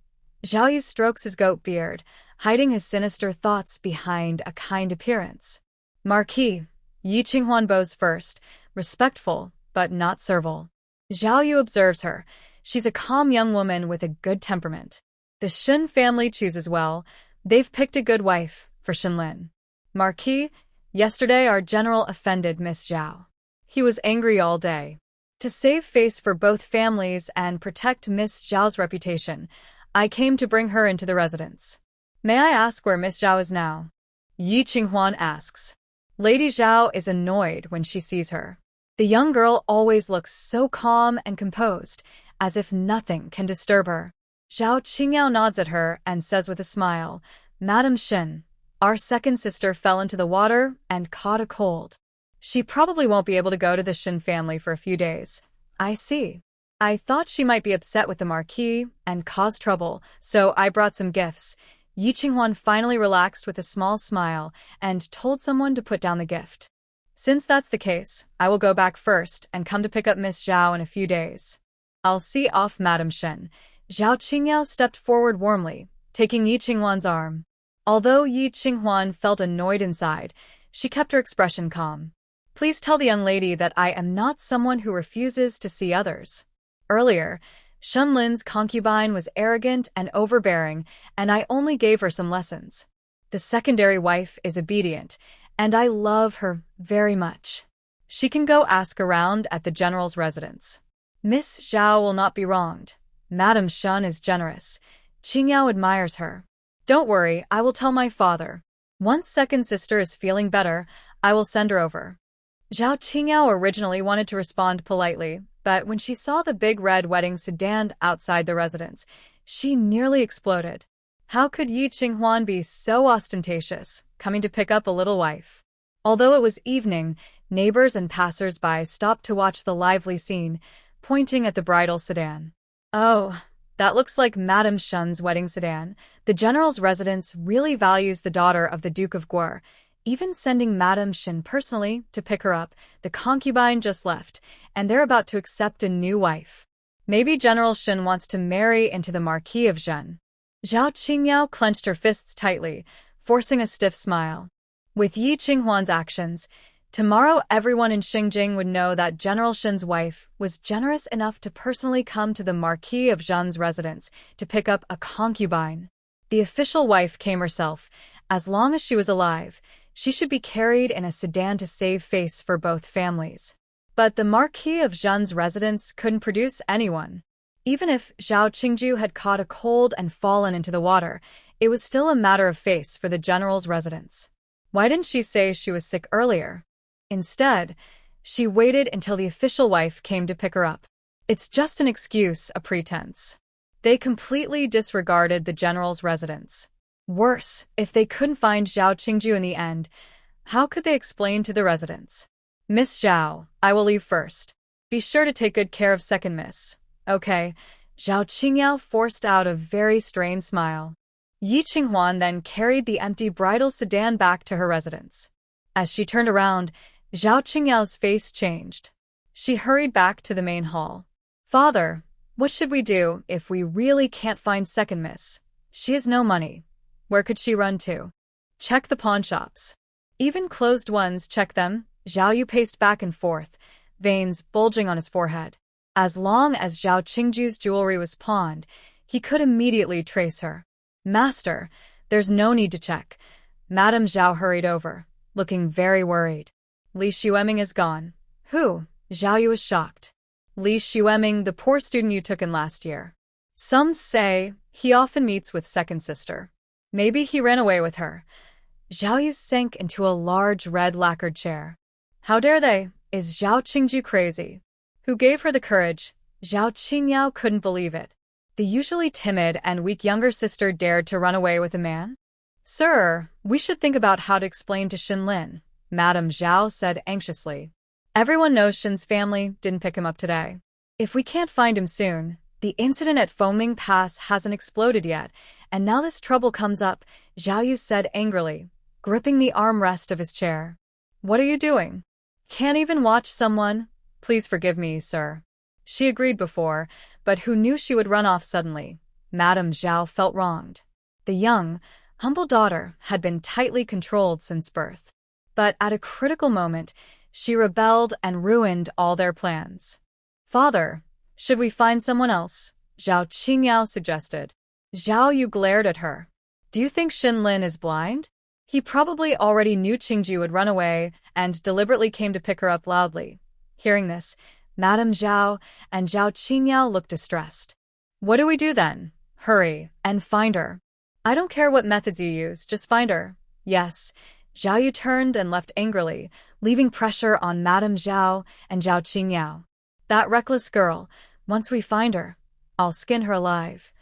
Zhao Yu strokes his goat beard, hiding his sinister thoughts behind a kind appearance. Marquis, Yi Qinghuan bows first, respectful, but not servile. Zhao Yu observes her. She's a calm young woman with a good temperament. The Shun family chooses well. They've picked a good wife for Shinlin. Marquis, yesterday our general offended Miss Zhao. He was angry all day. To save face for both families and protect Miss Zhao's reputation, I came to bring her into the residence. May I ask where Miss Zhao is now? Yi Qinghuan asks. Lady Zhao is annoyed when she sees her. The young girl always looks so calm and composed, as if nothing can disturb her. Zhao Qingyao nods at her and says with a smile, Madam Shin, our second sister fell into the water and caught a cold. She probably won't be able to go to the Shin family for a few days. I see. I thought she might be upset with the Marquis and cause trouble, so I brought some gifts. Yi Qinghuan finally relaxed with a small smile and told someone to put down the gift. Since that's the case, I will go back first and come to pick up Miss Zhao in a few days. I'll see off Madam Shin. Zhao Qingyao stepped forward warmly, taking Yi Qinghuan's arm. Although Yi Qinghuan felt annoyed inside, she kept her expression calm. Please tell the young lady that I am not someone who refuses to see others. Earlier, Shun Lin's concubine was arrogant and overbearing, and I only gave her some lessons. The secondary wife is obedient, and I love her very much. She can go ask around at the general's residence. Miss Zhao will not be wronged. Madam Shun is generous. Qingyao admires her. Don't worry, I will tell my father. Once second sister is feeling better, I will send her over. Zhao Qingyao originally wanted to respond politely, but when she saw the big red wedding sedan outside the residence, she nearly exploded. How could Yi Qinghuan be so ostentatious, coming to pick up a little wife? Although it was evening, neighbors and passers-by stopped to watch the lively scene, pointing at the bridal sedan. Oh, that looks like Madame Shun's wedding sedan. The general's residence really values the daughter of the Duke of Guer, even sending Madame Shin personally to pick her up. The concubine just left, and they're about to accept a new wife. Maybe General Shin wants to marry into the Marquis of Zhen. Zhao Qingyao clenched her fists tightly, forcing a stiff smile. With Yi Qinghuan's actions, tomorrow everyone in Xingjing would know that General Shin's wife was generous enough to personally come to the Marquis of Zhen's residence to pick up a concubine. The official wife came herself. As long as she was alive, she should be carried in a sedan to save face for both families. But the Marquis of Zhen's residence couldn't produce anyone. Even if Zhao Qingju had caught a cold and fallen into the water, It was still a matter of face for the general's residence. Why didn't she say she was sick earlier? Instead, she waited until the official wife came to pick her up. It's just an excuse, a pretense. They completely disregarded the general's residence. Worse, if they couldn't find Zhao Qingju in the end, how could they explain to the residents? Miss Zhao, I will leave first. Be sure to take good care of second miss. Okay. Zhao Qingyao forced out a very strained smile. Yi Qinghuan then carried the empty bridal sedan back to her residence. As she turned around, Zhao Qingyao's face changed. She hurried back to the main hall. Father, what should we do if we really can't find second miss? She has no money. Where could she run to? Check the pawn shops. Even closed ones, check them. Zhao Yu paced back and forth, veins bulging on his forehead. As long as Zhao Qingju's jewelry was pawned, he could immediately trace her. Master, there's no need to check. Madame Zhao hurried over, looking very worried. Li Xueming is gone. Who? Zhao Yu was shocked. Li Xueming, the poor student you took in last year. Some say he often meets with second sister. Maybe he ran away with her. Zhao Yu sank into a large red lacquered chair. How dare they? Is Zhao Qingju crazy? Who gave her the courage? Zhao Qingyao couldn't believe it. The usually timid and weak younger sister dared to run away with a man? Sir, we should think about how to explain to Xinlin, Madame Zhao said anxiously. Everyone knows Shin's family didn't pick him up today. If we can't find him soon, the incident at Foaming Pass hasn't exploded yet, and now this trouble comes up, Zhao Yu said angrily, gripping the armrest of his chair. What are you doing? Can't even watch someone? Please forgive me, sir. She agreed before, but who knew she would run off suddenly? Madame Zhao felt wronged. The young, humble daughter had been tightly controlled since birth. But at a critical moment, she rebelled and ruined all their plans. Father, should we find someone else? Zhao Qingyao suggested. Zhao Yu glared at her. Do you think Xinlin is blind? He probably already knew Qingju would run away and deliberately came to pick her up loudly. Hearing this, Madame Zhao and Zhao Qingyao looked distressed. What do we do then? Hurry and find her. I don't care what methods you use, just find her. Yes. Zhao Yu turned and left angrily, leaving pressure on Madame Zhao and Zhao Qingyao. That reckless girl, once we find her, I'll skin her alive.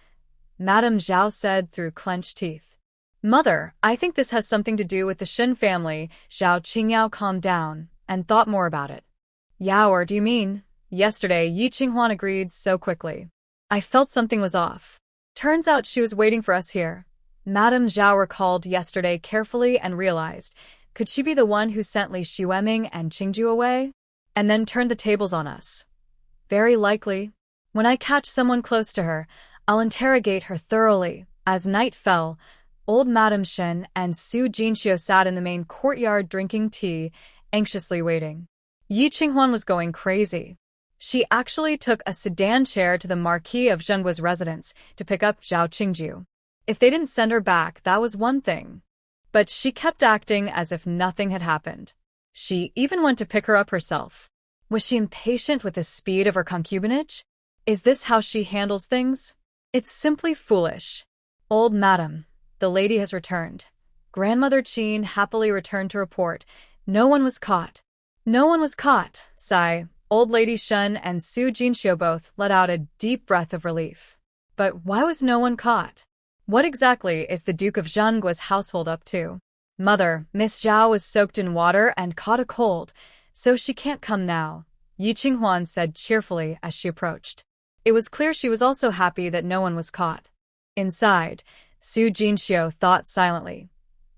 Madame Zhao said through clenched teeth. Mother, I think this has something to do with the Shin family. Zhao Qingyao calmed down and thought more about it. Yaoer, do you mean? Yesterday, Yi Qinghuan agreed so quickly. I felt something was off. Turns out she was waiting for us here. Madame Zhao recalled yesterday carefully and realized, could she be the one who sent Li Xueming and Qingju away? And then turned the tables on us? Very likely. When I catch someone close to her, I'll interrogate her thoroughly. As night fell, old Madame Shen and Su Jinxiu sat in the main courtyard drinking tea, anxiously waiting. Yi Qinghuan was going crazy. She actually took a sedan chair to the Marquis of Zhenguo's residence to pick up Zhao Qingju. If they didn't send her back, that was one thing. But she kept acting as if nothing had happened. She even went to pick her up herself. Was she impatient with the speed of her concubinage? Is this how she handles things? It's simply foolish. Old madam, the lady has returned. Grandmother Qin happily returned to report. No one was caught. No one was caught, sigh. Old Lady Shen and Su Jinxiu both let out a deep breath of relief. But why was no one caught? What exactly is the Duke of Zhenguo's household up to? Mother, Miss Zhao was soaked in water and caught a cold, so she can't come now, Yi Qinghuan said cheerfully as she approached. It was clear she was also happy that no one was caught. Inside, Su Jinxiu thought silently.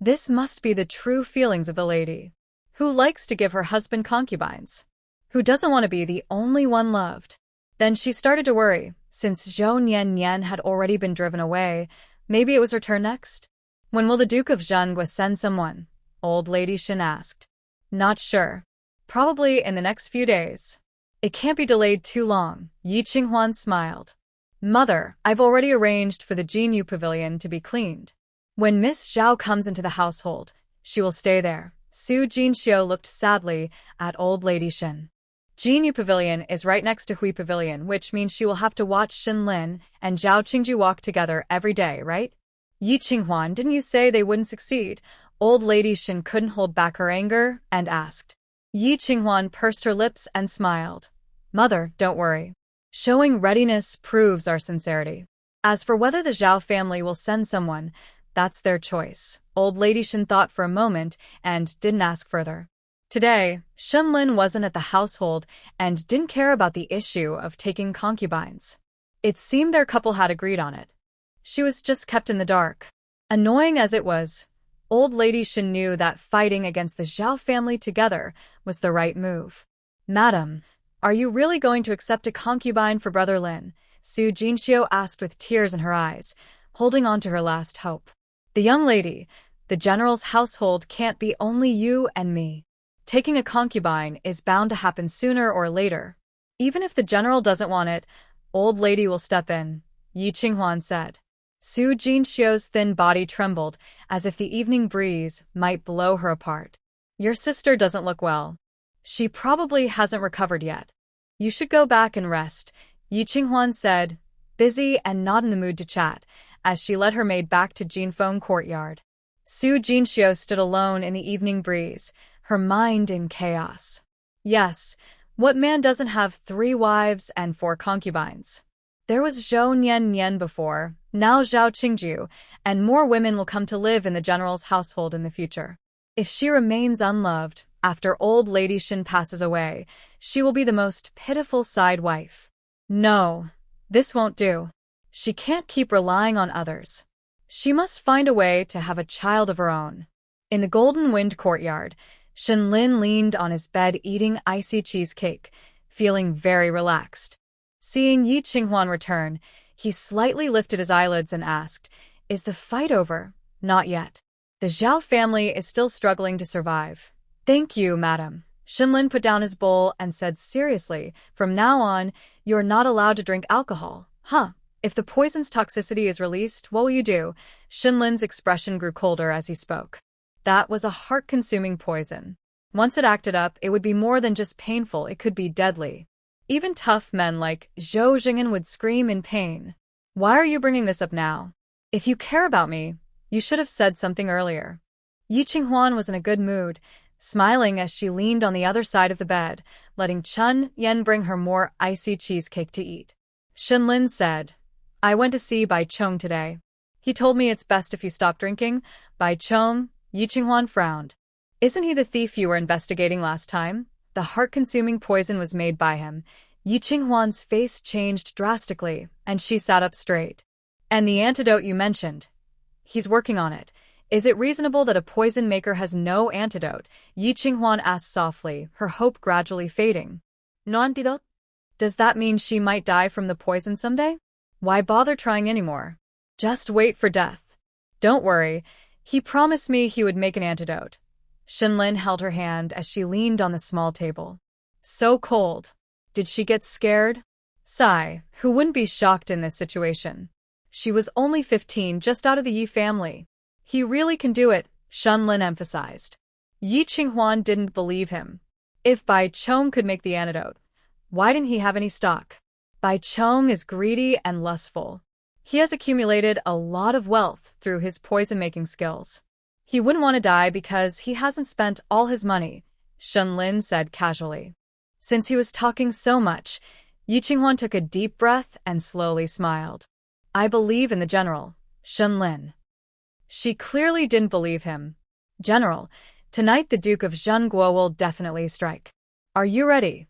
This must be the true feelings of the lady. Who likes to give her husband concubines? Who doesn't want to be the only one loved? Then she started to worry. Since Zhou Nian had already been driven away, maybe it was her turn next? When will the Duke of Zhenguo send someone? Old Lady Shen asked. Not sure. Probably in the next few days. It can't be delayed too long, Yi Qinghuan smiled. Mother, I've already arranged for the Jinyu Pavilion to be cleaned. When Miss Zhao comes into the household, she will stay there. Su Jinxiu looked sadly at Old Lady Shen. Jinyu Pavilion is right next to Hui Pavilion, which means she will have to watch Xinlin and Zhao Qingju walk together every day, right? Yi Qinghuan, didn't you say they wouldn't succeed? Old lady Shin couldn't hold back her anger and asked. Yi Qinghuan pursed her lips and smiled. Mother, don't worry. Showing readiness proves our sincerity. As for whether the Zhao family will send someone, that's their choice. Old lady Shin thought for a moment and didn't ask further. Today, Shenlin wasn't at the household and didn't care about the issue of taking concubines. It seemed their couple had agreed on it. She was just kept in the dark. Annoying as it was, old lady Shin knew that fighting against the Zhao family together was the right move. Madam, are you really going to accept a concubine for Brother Lin? Su Jinxiu asked with tears in her eyes, holding on to her last hope. The young lady, the general's household can't be only you and me. Taking a concubine is bound to happen sooner or later. Even if the general doesn't want it, old lady will step in, Yi Qinghuan said. Su Jinxiu's thin body trembled, as if the evening breeze might blow her apart. Your sister doesn't look well. She probably hasn't recovered yet. You should go back and rest, Yi Qinghuan said, busy and not in the mood to chat, as she led her maid back to Jinfeng courtyard. Su Jinxiu stood alone in the evening breeze, her mind in chaos. Yes, what man doesn't have 3 wives and 4 concubines? There was Zhou Nian before, now Zhao Qingju, and more women will come to live in the general's household in the future. If she remains unloved, after old lady Shin passes away, she will be the most pitiful side wife. No, this won't do. She can't keep relying on others. She must find a way to have a child of her own. In the Golden Wind courtyard, Shenlin leaned on his bed eating icy cheesecake, feeling very relaxed. Seeing Yi Qinghuan return, he slightly lifted his eyelids and asked, Is the fight over? Not yet. The Zhao family is still struggling to survive. Thank you, madam. Shenlin put down his bowl and said seriously, From now on, you're not allowed to drink alcohol. Huh? If the poison's toxicity is released, what will you do? Shenlin's expression grew colder as he spoke. That was a heart-consuming poison. Once it acted up, it would be more than just painful, it could be deadly. Even tough men like Zhou Jing'an would scream in pain. Why are you bringing this up now? If you care about me, you should have said something earlier. Yi Qinghuan was in a good mood, smiling as she leaned on the other side of the bed, letting Chun Yen bring her more icy cheesecake to eat. Shenlin said, I went to see Bai Chong today. He told me it's best if you stop drinking. Bai Chong, Yi Qinghuan frowned. Isn't he the thief you were investigating last time? The heart-consuming poison was made by him. Yi Qinghuan's face changed drastically, and she sat up straight. And the antidote you mentioned? He's working on it. Is it reasonable that a poison maker has no antidote? Yi Qinghuan asked softly, her hope gradually fading. No antidote? Does that mean she might die from the poison someday? Why bother trying anymore? Just wait for death. Don't worry. He promised me he would make an antidote. Shenlin held her hand as she leaned on the small table. So cold. Did she get scared? Sigh, who wouldn't be shocked in this situation? She was only 15, just out of the Yi family. He really can do it, Shenlin emphasized. Yi Qinghuan didn't believe him. If Bai Chong could make the antidote, why didn't he have any stock? Bai Chong is greedy and lustful. He has accumulated a lot of wealth through his poison-making skills. He wouldn't want to die because he hasn't spent all his money, Shenlin said casually. Since he was talking so much, Yi Qinghuan took a deep breath and slowly smiled. I believe in the general, Shenlin. She clearly didn't believe him. General, tonight the Duke of Zhenguo will definitely strike. Are you ready?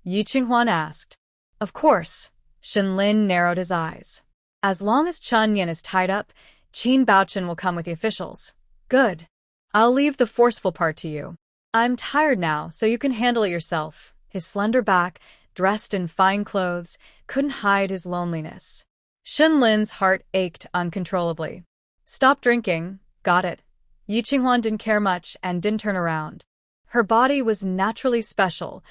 Yi Qinghuan asked. Of course, Shenlin narrowed his eyes. As long as Chun Yen is tied up, Qin Baochen will come with the officials. Good. I'll leave the forceful part to you. I'm tired now, so you can handle it yourself. His slender back, dressed in fine clothes, couldn't hide his loneliness. Shenlin's heart ached uncontrollably. Stop drinking. Got it. Yi Qinghuan didn't care much and didn't turn around. Her body was naturally special.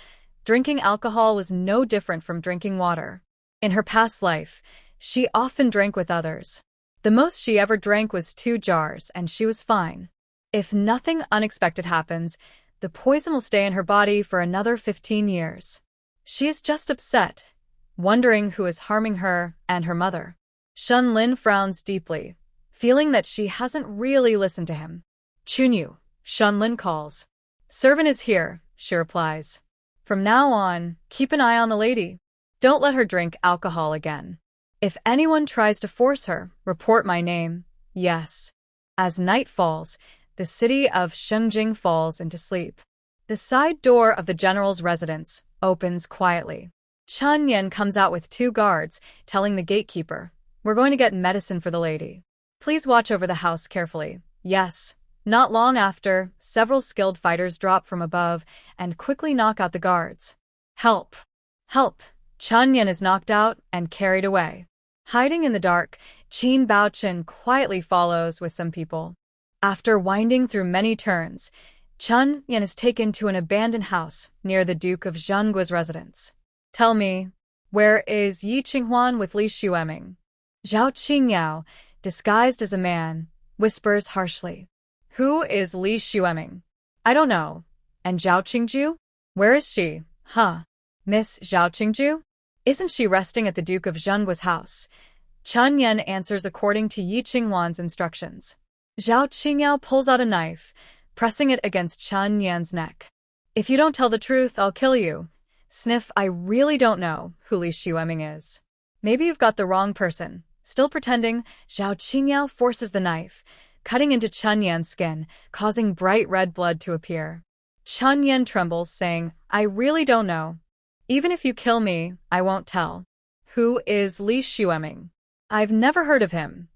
Drinking alcohol was no different from drinking water. In her past life, she often drank with others. The most she ever drank was 2 jars, and she was fine. If nothing unexpected happens, the poison will stay in her body for another 15 years. She is just upset, wondering who is harming her and her mother. Shenlin frowns deeply. feeling that she hasn't really listened to him. Chunyu, Shunlin calls. Servant is here, she replies. From now on, keep an eye on the lady. Don't let her drink alcohol again. If anyone tries to force her, report my name. Yes. As night falls, the city of Shengjing falls into sleep. The side door of the general's residence opens quietly. Chun Yen comes out with 2 guards, telling the gatekeeper, "We're going to get medicine for the lady. Please watch over the house carefully." Yes. Not long after, several skilled fighters drop from above and quickly knock out the guards. Help! Help! Chun Yen is knocked out and carried away. Hiding in the dark, Qin Baochen quietly follows with some people. After winding through many turns, Chun Yen is taken to an abandoned house near the Duke of Zhengguo's residence. Tell me, where is Yi Qinghuan with Li Xueming? Zhao Qingyao, disguised as a man, whispers harshly. Who is Li Xueming? I don't know. And Zhao Qingju? Where is she? Huh? Miss Zhao Qingju? Isn't she resting at the Duke of Zhengguo's house? Chun Yen answers according to Yi Qinghuan's instructions. Zhao Qingyao pulls out a knife, pressing it against Chun Yan's neck. If you don't tell the truth, I'll kill you. Sniff, I really don't know who Li Xueming is. Maybe you've got the wrong person. Still pretending, Zhao Qingyao forces the knife, cutting into Chun Yan's skin, causing bright red blood to appear. Chun Yan trembles, saying, I really don't know. Even if you kill me, I won't tell. Who is Li Xueming? I've never heard of him.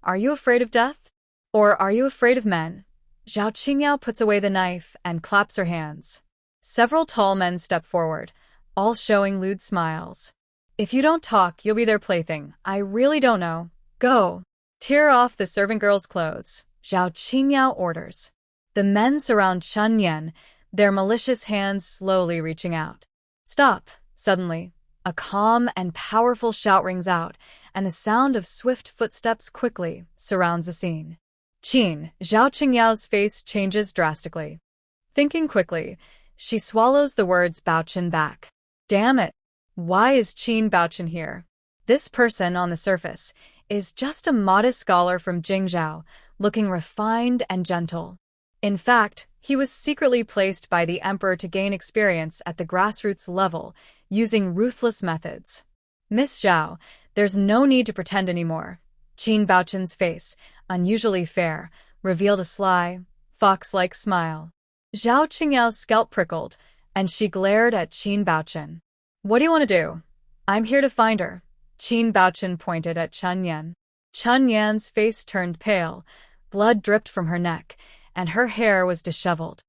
Are you afraid of death? Or are you afraid of men? Zhao Qingyao puts away the knife and claps her hands. Several tall men step forward, all showing lewd smiles. If you don't talk, you'll be their plaything. I really don't know. Go. Tear off the servant girl's clothes, Zhao Qingyao orders. The men surround Chun Yen, their malicious hands slowly reaching out. Stop. Suddenly, a calm and powerful shout rings out, and the sound of swift footsteps quickly surrounds the scene. Qin, Zhao Qingyao's face changes drastically. Thinking quickly, she swallows the words Baochen back. Damn it! Why is Qin Baochen here? This person, on the surface, is just a modest scholar from Jingzhou, looking refined and gentle. In fact, he was secretly placed by the emperor to gain experience at the grassroots level, using ruthless methods. Miss Zhao, there's no need to pretend anymore. Qin Baochen's face, unusually fair, revealed a sly, fox-like smile. Zhao Qingyao's scalp prickled, and she glared at Qin Baochen. What do you want to do? I'm here to find her. Qin Baochen pointed at Chun Yen. Chun Yan's face turned pale, blood dripped from her neck, and her hair was disheveled.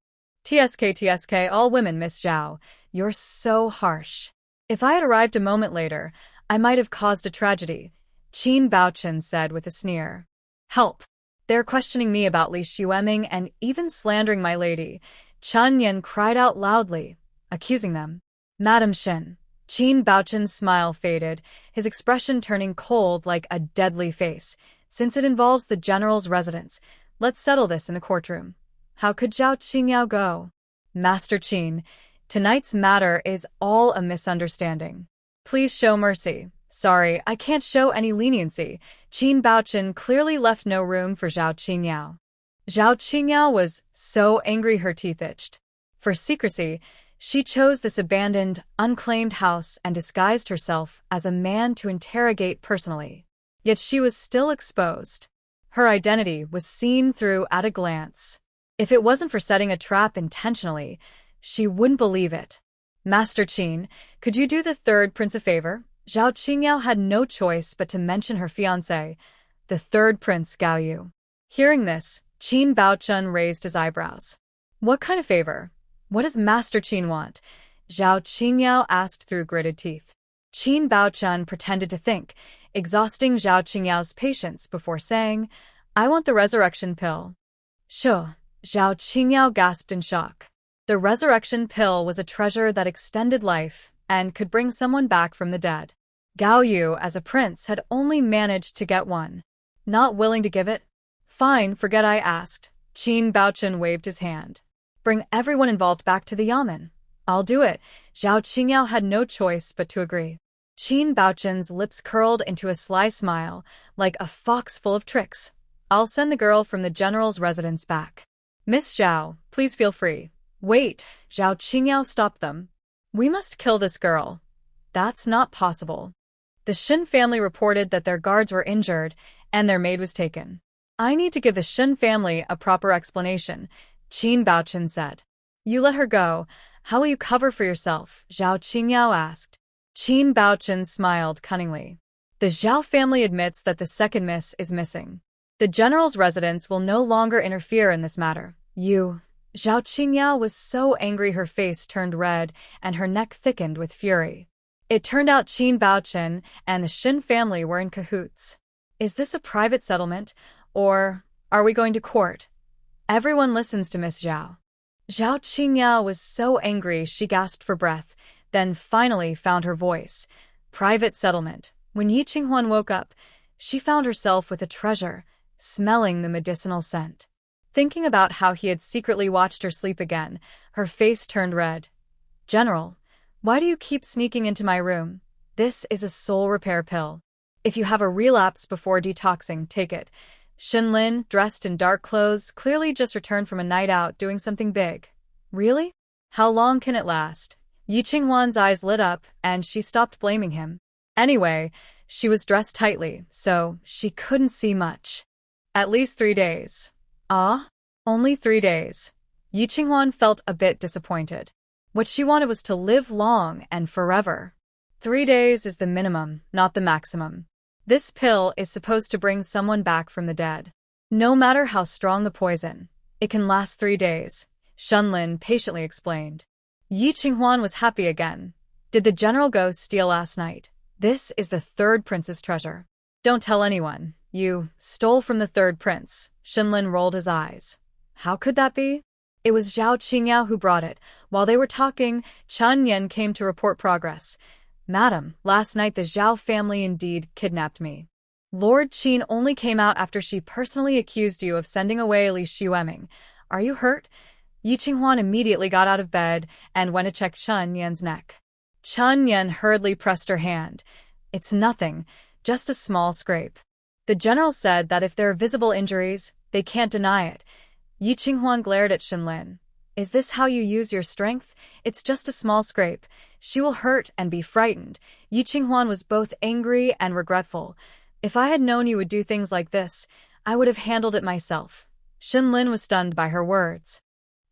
TSK, all women, Miss Zhao. You're so harsh. If I had arrived a moment later, I might have caused a tragedy, Qin Baochen said with a sneer. Help! They're questioning me about Li Xueming and even slandering my lady. Chun Yen cried out loudly, accusing them. Madam Shen. Qin Baochen's smile faded, his expression turning cold like a deadly face. Since it involves the general's residence, let's settle this in the courtroom. How could Zhao Qingyao go? Master Qin, tonight's matter is all a misunderstanding. Please show mercy. Sorry, I can't show any leniency. Qin Baochen clearly left no room for Zhao Qingyao. Zhao Qingyao was so angry her teeth itched. For secrecy, she chose this abandoned, unclaimed house and disguised herself as a man to interrogate personally. Yet she was still exposed. Her identity was seen through at a glance. If it wasn't for setting a trap intentionally, she wouldn't believe it. Master Qin, could you do the third prince a favor? Zhao Qingyao had no choice but to mention her fiancé, the third prince Gao Yu. Hearing this, Qin Baochen raised his eyebrows. What kind of favor? What does Master Qin want? Zhao Qingyao asked through gritted teeth. Qin Baochen pretended to think, exhausting Zhao Qingyao's patience before saying, I want the resurrection pill. Sure, Zhao Qingyao gasped in shock. The resurrection pill was a treasure that extended life and could bring someone back from the dead. Gao Yu, as a prince, had only managed to get one. Not willing to give it? Fine, forget I asked. Qin Baochen waved his hand. Bring everyone involved back to the yamen. I'll do it. Zhao Qingyao had no choice but to agree. Qin Baochen's lips curled into a sly smile, like a fox full of tricks. I'll send the girl from the general's residence back. Miss Zhao, please feel free. Wait, Zhao Qingyao stopped them. We must kill this girl. That's not possible. The Shin family reported that their guards were injured and their maid was taken. I need to give the Shin family a proper explanation, Qin Baochen said. You let her go. How will you cover for yourself? Zhao Qingyao asked. Qin Baochen smiled cunningly. The Zhao family admits that the second miss is missing. The general's residence will no longer interfere in this matter. You. Zhao Qingyao was so angry her face turned red and her neck thickened with fury. It turned out Qin Baochen and the Shin family were in cahoots. Is this a private settlement, or are we going to court? Everyone listens to Miss Zhao. Zhao Qingyao was so angry she gasped for breath, then finally found her voice. Private settlement. When Yi Qinghuan woke up, she found herself with a treasure, smelling the medicinal scent. Thinking about how he had secretly watched her sleep again, her face turned red. General, why do you keep sneaking into my room? This is a soul repair pill. If you have a relapse before detoxing, take it. Shinlin, dressed in dark clothes, clearly just returned from a night out doing something big. Really? How long can it last? Yi Qinghuan's eyes lit up, and she stopped blaming him. Anyway, she was dressed tightly, so she couldn't see much. At least 3 days. Ah? Only 3 days. Yi Qinghuan felt a bit disappointed. What she wanted was to live long and forever. 3 days is the minimum, not the maximum. This pill is supposed to bring someone back from the dead. No matter how strong the poison, it can last 3 days, Shunlin patiently explained. Yi Qinghuan was happy again. Did the general go steal last night? This is the third prince's treasure. Don't tell anyone. You stole from the third prince. Shinlin rolled his eyes. How could that be? It was Zhao Qingyao who brought it. While they were talking, Chen Yan came to report progress. Madam, last night the Zhao family indeed kidnapped me. Lord Qin only came out after she personally accused you of sending away Li Xueming. Are you hurt? Yi Qinghuan immediately got out of bed and went to check Chen Yan's neck. Chen Yan hurriedly pressed her hand. It's nothing, just a small scrape. The general said that if there are visible injuries, they can't deny it. Yi Qinghuan glared at Shinlin. Is this how you use your strength? It's just a small scrape. She will hurt and be frightened. Yi Qinghuan was both angry and regretful. If I had known you would do things like this, I would have handled it myself. Shinlin was stunned by her words.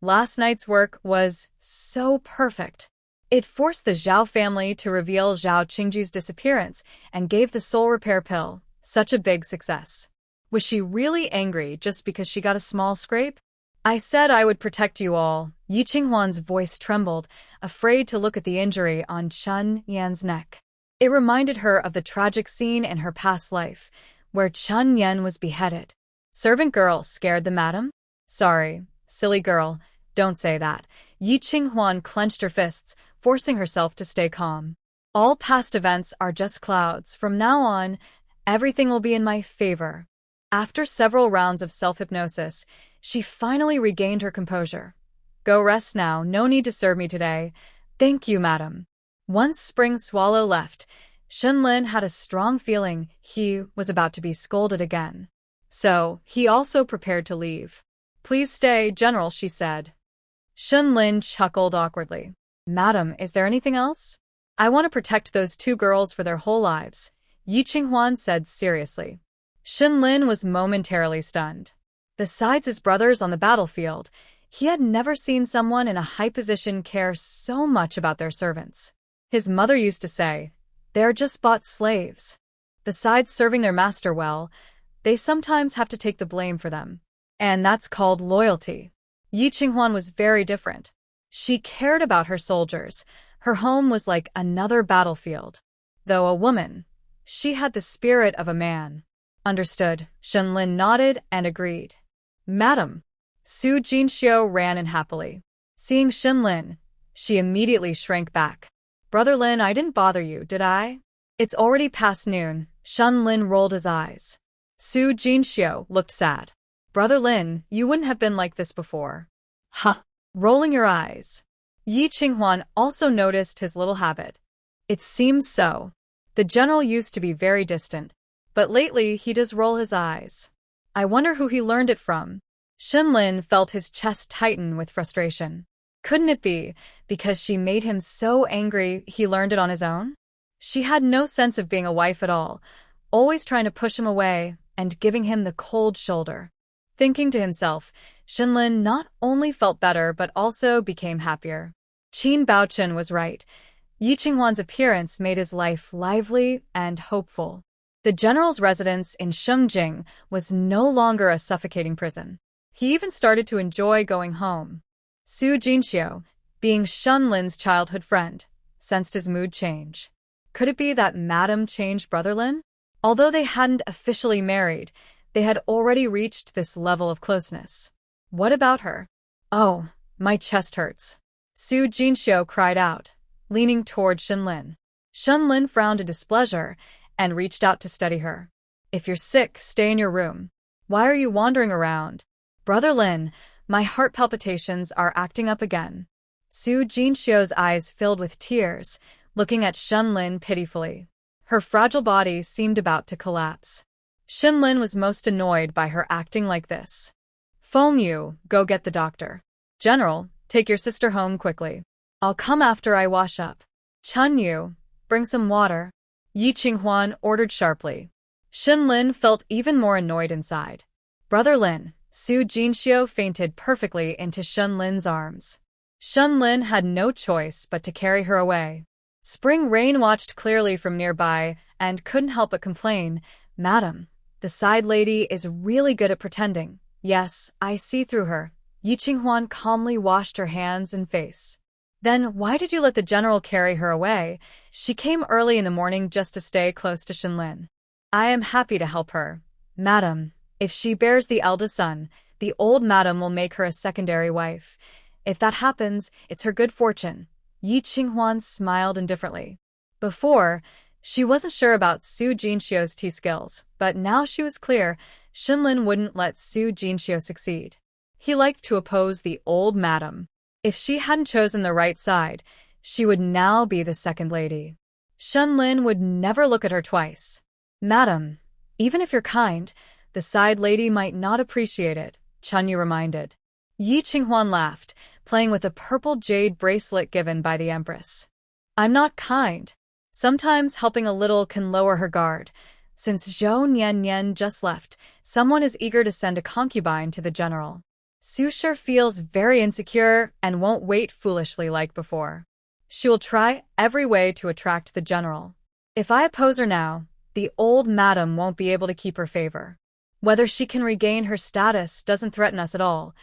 Last night's work was so perfect. It forced the Zhao family to reveal Zhao Qingji's disappearance and gave the soul repair pill such a big success. Was she really angry just because she got a small scrape? I said I would protect you all. Yi Qinghuan's voice trembled, afraid to look at the injury on Chen Yan's neck. It reminded her of the tragic scene in her past life, where Chen Yan was beheaded. Servant girl scared the madam? Sorry, silly girl, don't say that. Yi Qinghuan clenched her fists, forcing herself to stay calm. All past events are just clouds. From now on, everything will be in my favor. After several rounds of self-hypnosis, she finally regained her composure. Go rest now, no need to serve me today. Thank you, madam. Once Spring Swallow left, Shinlin had a strong feeling he was about to be scolded again. So, he also prepared to leave. Please stay, General, she said. Shinlin chuckled awkwardly. Madam, is there anything else? I want to protect those 2 girls for their whole lives, Yi Qinghuan said seriously. Shinlin was momentarily stunned. Besides his brothers on the battlefield, he had never seen someone in a high position care so much about their servants. His mother used to say, they're just bought slaves. Besides serving their master well, they sometimes have to take the blame for them. And that's called loyalty. Yi Qinghuan was very different. She cared about her soldiers. Her home was like another battlefield. Though a woman, she had the spirit of a man. Understood. Shinlin nodded and agreed. Madam. Su Jinxiu ran in happily. Seeing Shinlin, she immediately shrank back. Brother Lin, I didn't bother you, did I? It's already past noon. Shinlin rolled his eyes. Su Jinxiu looked sad. Brother Lin, you wouldn't have been like this before. Huh. Rolling your eyes. Yi Qinghuan also noticed his little habit. It seems so. The general used to be very distant, but lately he does roll his eyes. I wonder who he learned it from. Shinlin felt his chest tighten with frustration. Couldn't it be because she made him so angry he learned it on his own? She had no sense of being a wife at all, always trying to push him away and giving him the cold shoulder. Thinking to himself, Shinlin not only felt better but also became happier. Qin Baochen was right. Yi Qinghuan's appearance made his life lively and hopeful. The general's residence in Shengjing was no longer a suffocating prison. He even started to enjoy going home. Su Jinxiu, being Shenlin's childhood friend, sensed his mood change. Could it be that Madame changed Brother Lin? Although they hadn't officially married, they had already reached this level of closeness. What about her? Oh, my chest hurts. Su Jinxiu cried out, leaning toward Shenlin. Shenlin frowned in displeasure and reached out to steady her. If you're sick, stay in your room. Why are you wandering around? Brother Lin, my heart palpitations are acting up again. Su Jinxiu's eyes filled with tears, looking at Shenlin pitifully. Her fragile body seemed about to collapse. Shenlin was most annoyed by her acting like this. Feng Yu, go get the doctor. General, take your sister home quickly. I'll come after I wash up. Chun Yu, bring some water. Yi Qinghuan ordered sharply. Shenlin felt even more annoyed inside. Brother Lin, Su Jinxiu fainted perfectly into Shenlin's arms. Shenlin had no choice but to carry her away. Spring Rain watched clearly from nearby and couldn't help but complain, Madam, the side lady is really good at pretending. Yes, I see through her. Yi Qinghuan calmly washed her hands and face. Then why did you let the general carry her away? She came early in the morning just to stay close to Shenlin. I am happy to help her. Madam, if she bears the eldest son, the old madam will make her a secondary wife. If that happens, it's her good fortune. Yi Qinghuan smiled indifferently. Before, she wasn't sure about Su Jinxiu's tea skills, but now she was clear Shenlin wouldn't let Su Jinxiu succeed. He liked to oppose the old madam. If she hadn't chosen the right side, she would now be the second lady. Shenlin would never look at her twice. Madam, even if you're kind, the side lady might not appreciate it, Chun Yu reminded. Yi Qinghuan laughed, playing with a purple jade bracelet given by the Empress. I'm not kind. Sometimes helping a little can lower her guard. Since Zhou Nian just left, someone is eager to send a concubine to the general. Su Shi feels very insecure and won't wait foolishly like before. She will try every way to attract the general. If I oppose her now, the old madam won't be able to keep her favor. Whether she can regain her status doesn't threaten us at all.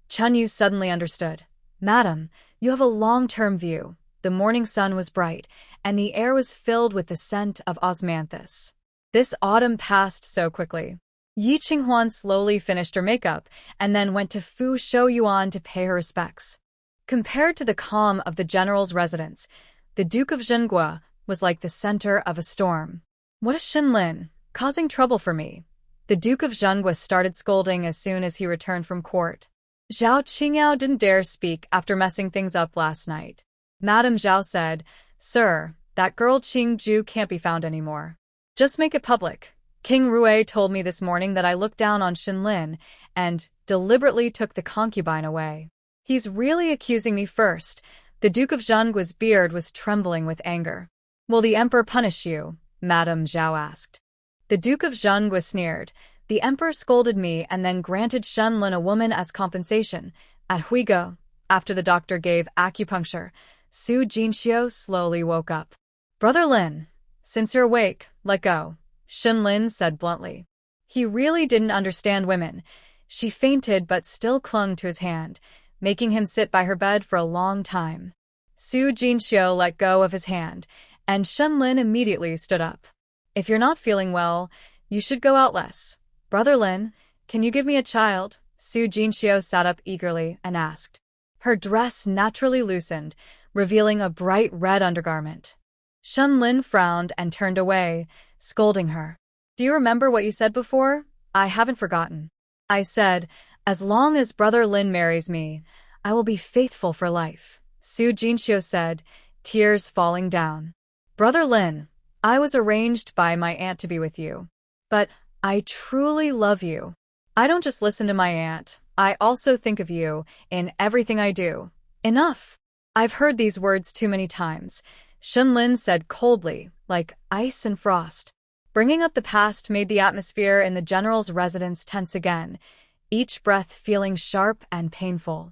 Chun Yu suddenly understood. Madam, you have a long-term view. The morning sun was bright, and the air was filled with the scent of osmanthus. This autumn passed so quickly. Yi Qinghuan slowly finished her makeup and then went to Fu Shouyuan to pay her respects. Compared to the calm of the general's residence, the Duke of Zhenghua was like the center of a storm. What is Shenlin, causing trouble for me? The Duke of Zhenghua started scolding as soon as he returned from court. Zhao Qingyao didn't dare speak after messing things up last night. Madame Zhao said, Sir, that girl Qingju can't be found anymore. Just make it public. King Rui told me this morning that I looked down on Shenlin and deliberately took the concubine away. He's really accusing me first. The Duke of Zhenggua's beard was trembling with anger. Will the emperor punish you? Madame Zhao asked. The Duke of Zhenghua sneered. The emperor scolded me and then granted Shenlin a woman as compensation. At Huigo, after the doctor gave acupuncture, Su Jinxiu slowly woke up. Brother Lin, since you're awake, let go, Shenlin said bluntly. He really didn't understand women. She fainted but still clung to his hand, making him sit by her bed for a long time. Su Jinxiu let go of his hand, and Shenlin immediately stood up. If you're not feeling well, you should go out less. Brother Lin, can you give me a child? Su Jinxiu sat up eagerly and asked. Her dress naturally loosened, revealing a bright red undergarment. Shenlin frowned and turned away, scolding her. Do you remember what you said before? I haven't forgotten. I said, as long as Brother Lin marries me, I will be faithful for life, Su Jinxiu said, tears falling down. Brother Lin, I was arranged by my aunt to be with you. But I truly love you. I don't just listen to my aunt. I also think of you in everything I do. Enough. I've heard these words too many times, Shunlin said coldly, like ice and frost. Bringing up the past made the atmosphere in the general's residence tense again, each breath feeling sharp and painful.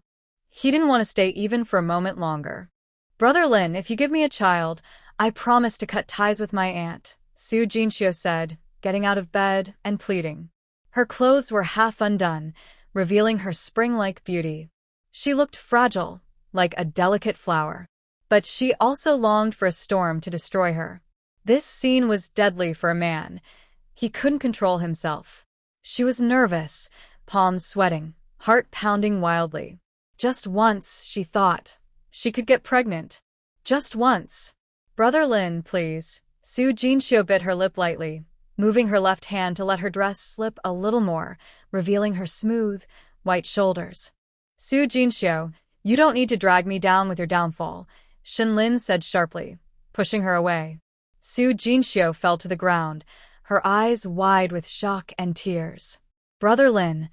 He didn't want to stay even for a moment longer. Brother Lin, if you give me a child, I promise to cut ties with my aunt, Su Jinxiu said, getting out of bed and pleading. Her clothes were half undone, revealing her spring-like beauty. She looked fragile, like a delicate flower. But she also longed for a storm to destroy her. This scene was deadly for a man. He couldn't control himself. She was nervous, palms sweating, heart pounding wildly. Just once, she thought. She could get pregnant. Just once. Brother Lin, please. Su Jinxiu bit her lip lightly, moving her left hand to let her dress slip a little more, revealing her smooth, white shoulders. Su Jinxiu, you don't need to drag me down with your downfall, Shinlin said sharply, pushing her away. Su Jinxiu fell to the ground, her eyes wide with shock and tears. Brother Lin,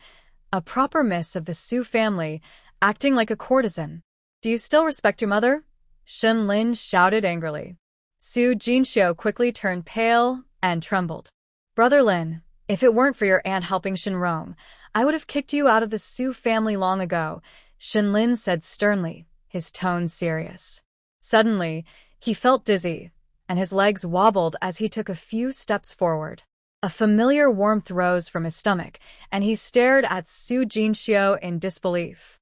a proper miss of the Su family, acting like a courtesan. Do you still respect your mother? Shinlin shouted angrily. Su Jinxiu quickly turned pale and trembled. Brother Lin, if it weren't for your aunt helping Shinrong, I would have kicked you out of the Su family long ago, Shinlin said sternly, his tone serious. Suddenly, he felt dizzy, and his legs wobbled as he took a few steps forward. A familiar warmth rose from his stomach, and he stared at Su Jinxiu in disbelief.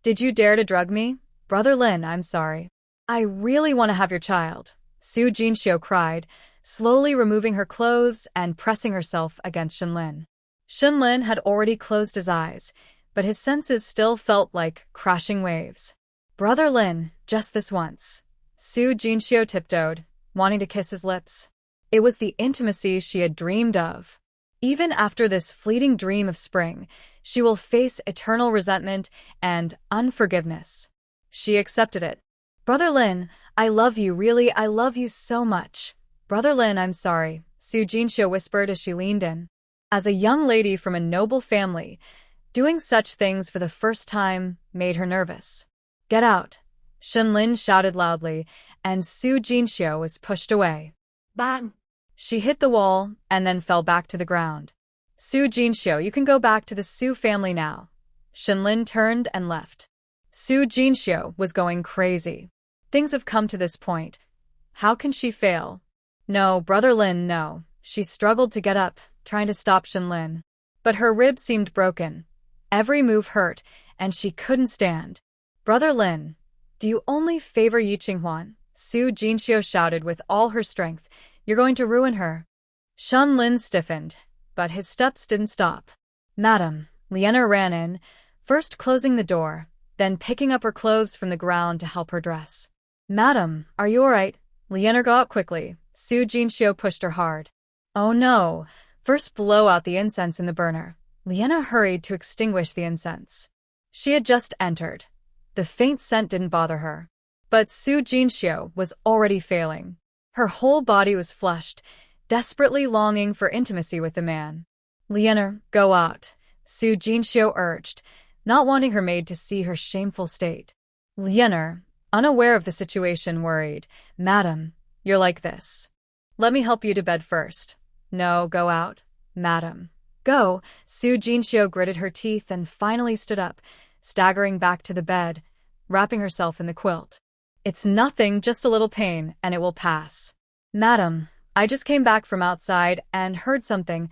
Did you dare to drug me? Brother Lin, I'm sorry. I really want to have your child, Su Jinxiu cried, slowly removing her clothes and pressing herself against Shinlin. Shinlin had already closed his eyes, but his senses still felt like crashing waves. Brother Lin, just this once. Su Jinxiu tiptoed, wanting to kiss his lips. It was the intimacy she had dreamed of. Even after this fleeting dream of spring, she will face eternal resentment and unforgiveness. She accepted it. Brother Lin, I love you, really, I love you so much. Brother Lin, I'm sorry, Su Jinxiu whispered as she leaned in. As a young lady from a noble family, doing such things for the first time made her nervous. Get out, Shinlin shouted loudly, and Su Jinxiu was pushed away. Bang! She hit the wall and then fell back to the ground. Su Jinxiu, you can go back to the Su family now. Shinlin turned and left. Su Jinxiu was going crazy. Things have come to this point. How can she fail? No, Brother Lin, no. She struggled to get up, trying to stop Shinlin. But her ribs seemed broken. Every move hurt, and she couldn't stand. Brother Lin, do you only favor Yi Qinghuan? Su Jinxiu shouted with all her strength. You're going to ruin her. Shinlin stiffened, but his steps didn't stop. Madam, Liena ran in, first closing the door, then picking up her clothes from the ground to help her dress. Madam, are you all right? Liena got up quickly. Su Jinxiu pushed her hard. Oh no, first blow out the incense in the burner. Liena hurried to extinguish the incense. She had just entered. The faint scent didn't bother her. But Su Jinxiu was already failing. Her whole body was flushed, desperately longing for intimacy with the man. Liena, go out, Su Jinxiu urged, not wanting her maid to see her shameful state. Liena, unaware of the situation, worried. Madam, you're like this. Let me help you to bed first. No, go out. Madam. Go. Su Jinxiu gritted her teeth and finally stood up, staggering back to the bed, wrapping herself in the quilt. It's nothing, just a little pain, and it will pass. Madam, I just came back from outside and heard something.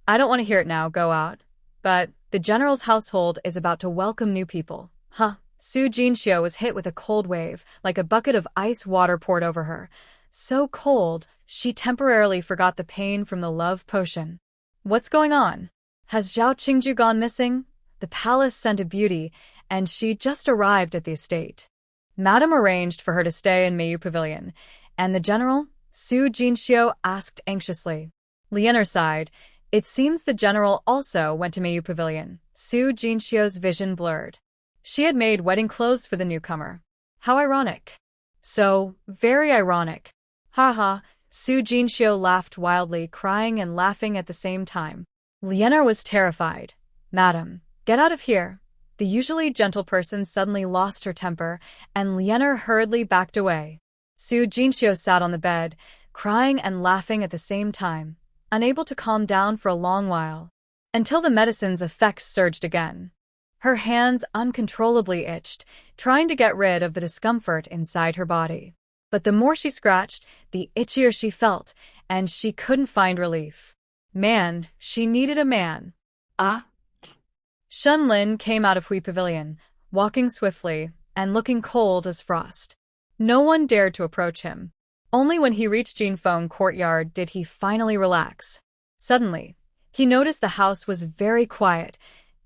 I don't want to hear it now, go out. But the general's household is about to welcome new people. Huh? Su Jinxiu was hit with a cold wave, like a bucket of ice water poured over her. So cold, she temporarily forgot the pain from the love potion. What's going on? Has Zhao Qingju gone missing? The palace sent a beauty, and she just arrived at the estate. Madam arranged for her to stay in Mayu Pavilion, and the general, Su Jinxiu, asked anxiously. Liena sighed. It seems the general also went to Mayu Pavilion. Su Jinxiu's vision blurred. She had made wedding clothes for the newcomer. How ironic. So, very ironic. Ha ha, Su Jinxiu laughed wildly, crying and laughing at the same time. Liena was terrified. Madam, get out of here. The usually gentle person suddenly lost her temper, and Lianer hurriedly backed away. Su Jinxiu sat on the bed, crying and laughing at the same time, unable to calm down for a long while, until the medicine's effects surged again. Her hands uncontrollably itched, trying to get rid of the discomfort inside her body. But the more she scratched, the itchier she felt, and she couldn't find relief. Man, she needed a man. Ah, Shunlin came out of Hui Pavilion, walking swiftly and looking cold as frost. No one dared to approach him. Only when he reached Jinfeng courtyard did he finally relax. Suddenly, he noticed the house was very quiet.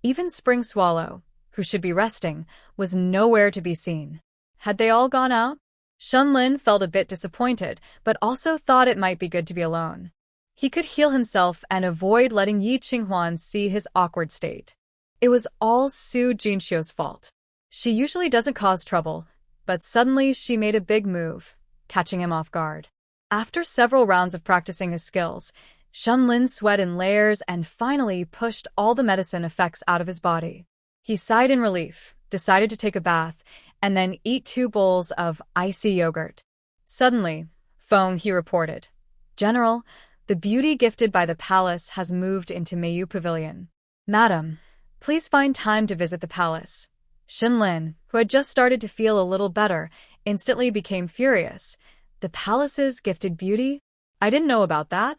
Even Spring Swallow, who should be resting, was nowhere to be seen. Had they all gone out? Shunlin felt a bit disappointed, but also thought it might be good to be alone. He could heal himself and avoid letting Yi Qinghuan see his awkward state. It was all Su Jinxiu's fault. She usually doesn't cause trouble, but suddenly she made a big move, catching him off guard. After several rounds of practicing his skills, Shunlin sweat in layers and finally pushed all the medicine effects out of his body. He sighed in relief, decided to take a bath, and then eat 2 bowls of icy yogurt. Suddenly, Feng he reported, "General, the beauty gifted by the palace has moved into Mayu Pavilion. Madam, please find time to visit the palace." Shunlin, who had just started to feel a little better, instantly became furious. The palace's gifted beauty? I didn't know about that.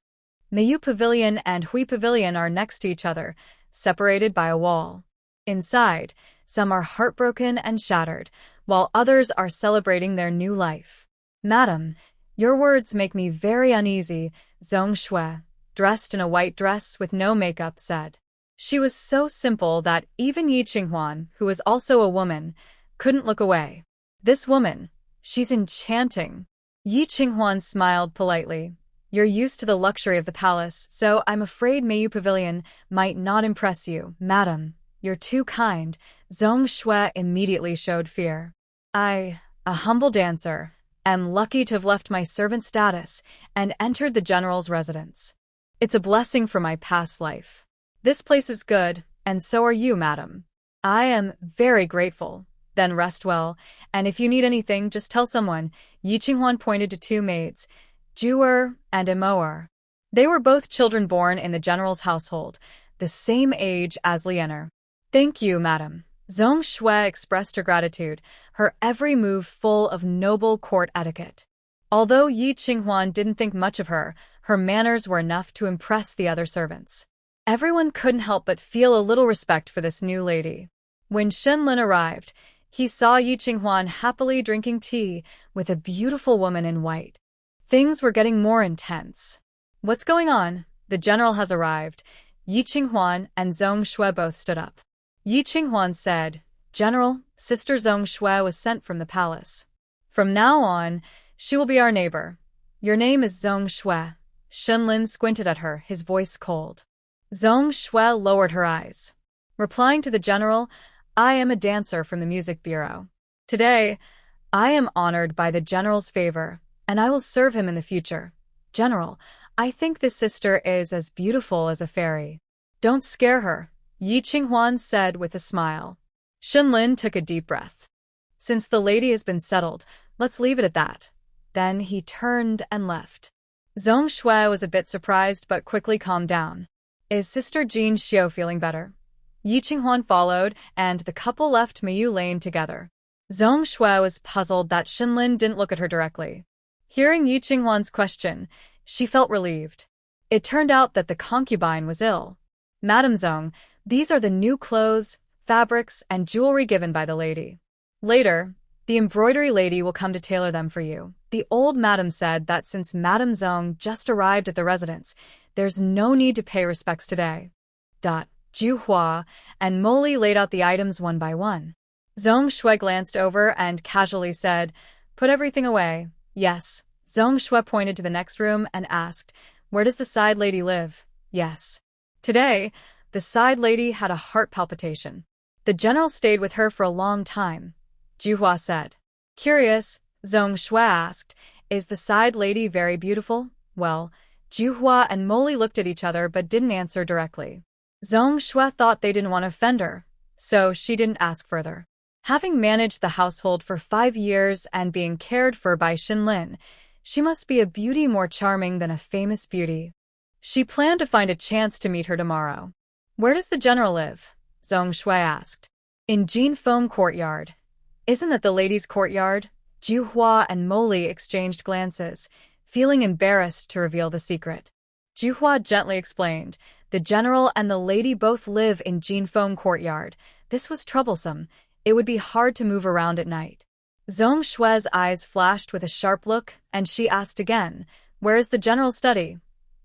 Mayu Pavilion and Hui Pavilion are next to each other, separated by a wall. Inside, some are heartbroken and shattered, while others are celebrating their new life. Madam, your words make me very uneasy, Zhong Shui, dressed in a white dress with no makeup, said. She was so simple that even Yi Qinghuan, who was also a woman, couldn't look away. This woman, she's enchanting. Yi Qinghuan smiled politely. You're used to the luxury of the palace, so I'm afraid Mayu Pavilion might not impress you, madam. You're too kind. Zhong Shui immediately showed fear. I, a humble dancer, am lucky to have left my servant status and entered the general's residence. It's a blessing for my past life. This place is good, and so are you, madam. I am very grateful. Then rest well, and if you need anything, just tell someone. Yi Qinghuan pointed to 2 maids, Juer and Emoer. They were both children born in the general's household, the same age as Lianer. Thank you, madam. Zhong Shui expressed her gratitude, her every move full of noble court etiquette. Although Yi Qinghuan didn't think much of her, her manners were enough to impress the other servants. Everyone couldn't help but feel a little respect for this new lady. When Shunlin arrived, he saw Yi Qinghuan happily drinking tea with a beautiful woman in white. Things were getting more intense. What's going on? The general has arrived. Yi Qinghuan and Zhong Shui both stood up. Yi Qinghuan said, General, Sister Zhong Shui was sent from the palace. From now on, she will be our neighbor. Your name is Zhong Shui. Shunlin squinted at her, his voice cold. Zhong Shui lowered her eyes. Replying to the general, I am a dancer from the music bureau. Today, I am honored by the general's favor, and I will serve him in the future. General, I think this sister is as beautiful as a fairy. Don't scare her, Yi Qinghuan said with a smile. Shunlin took a deep breath. Since the lady has been settled, let's leave it at that. Then he turned and left. Zhong Shui was a bit surprised but quickly calmed down. Is Sister Jin Xiu feeling better? Yi Qinghuan followed, and the couple left Mayu Lane together. Zhong Shui was puzzled that Shunlin didn't look at her directly. Hearing Yi Qinghuan's question, she felt relieved. It turned out that the concubine was ill. Madam Zhong, these are the new clothes, fabrics, and jewelry given by the lady. Later, the embroidery lady will come to tailor them for you. The old madam said that since Madam Zhong just arrived at the residence, there's no need to pay respects today. Ju Hua and Moli laid out the items one by one. Zhong Shui glanced over and casually said, Put everything away. Yes. Zhong Shui pointed to the next room and asked, Where does the side lady live? Yes. Today, the side lady had a heart palpitation. The general stayed with her for a long time. Ju Hua said. Curious, Zhong Shui asked, Is the side lady very beautiful? Well, Ju Hua and Moli looked at each other but didn't answer directly. Zhong Shui thought they didn't want to offend her, so she didn't ask further. Having managed the household for 5 years and being cared for by Xinlin, she must be a beauty more charming than a famous beauty. She planned to find a chance to meet her tomorrow. Where does the general live? Zhong Shui asked. In Jinfeng Courtyard. Isn't that the ladies' courtyard? Juhua and Moli exchanged glances, feeling embarrassed to reveal the secret. Juhua gently explained, the general and the lady both live in Jinfeng Courtyard. This was troublesome. It would be hard to move around at night. Zhong Shui's eyes flashed with a sharp look, and she asked again, where is the general's study?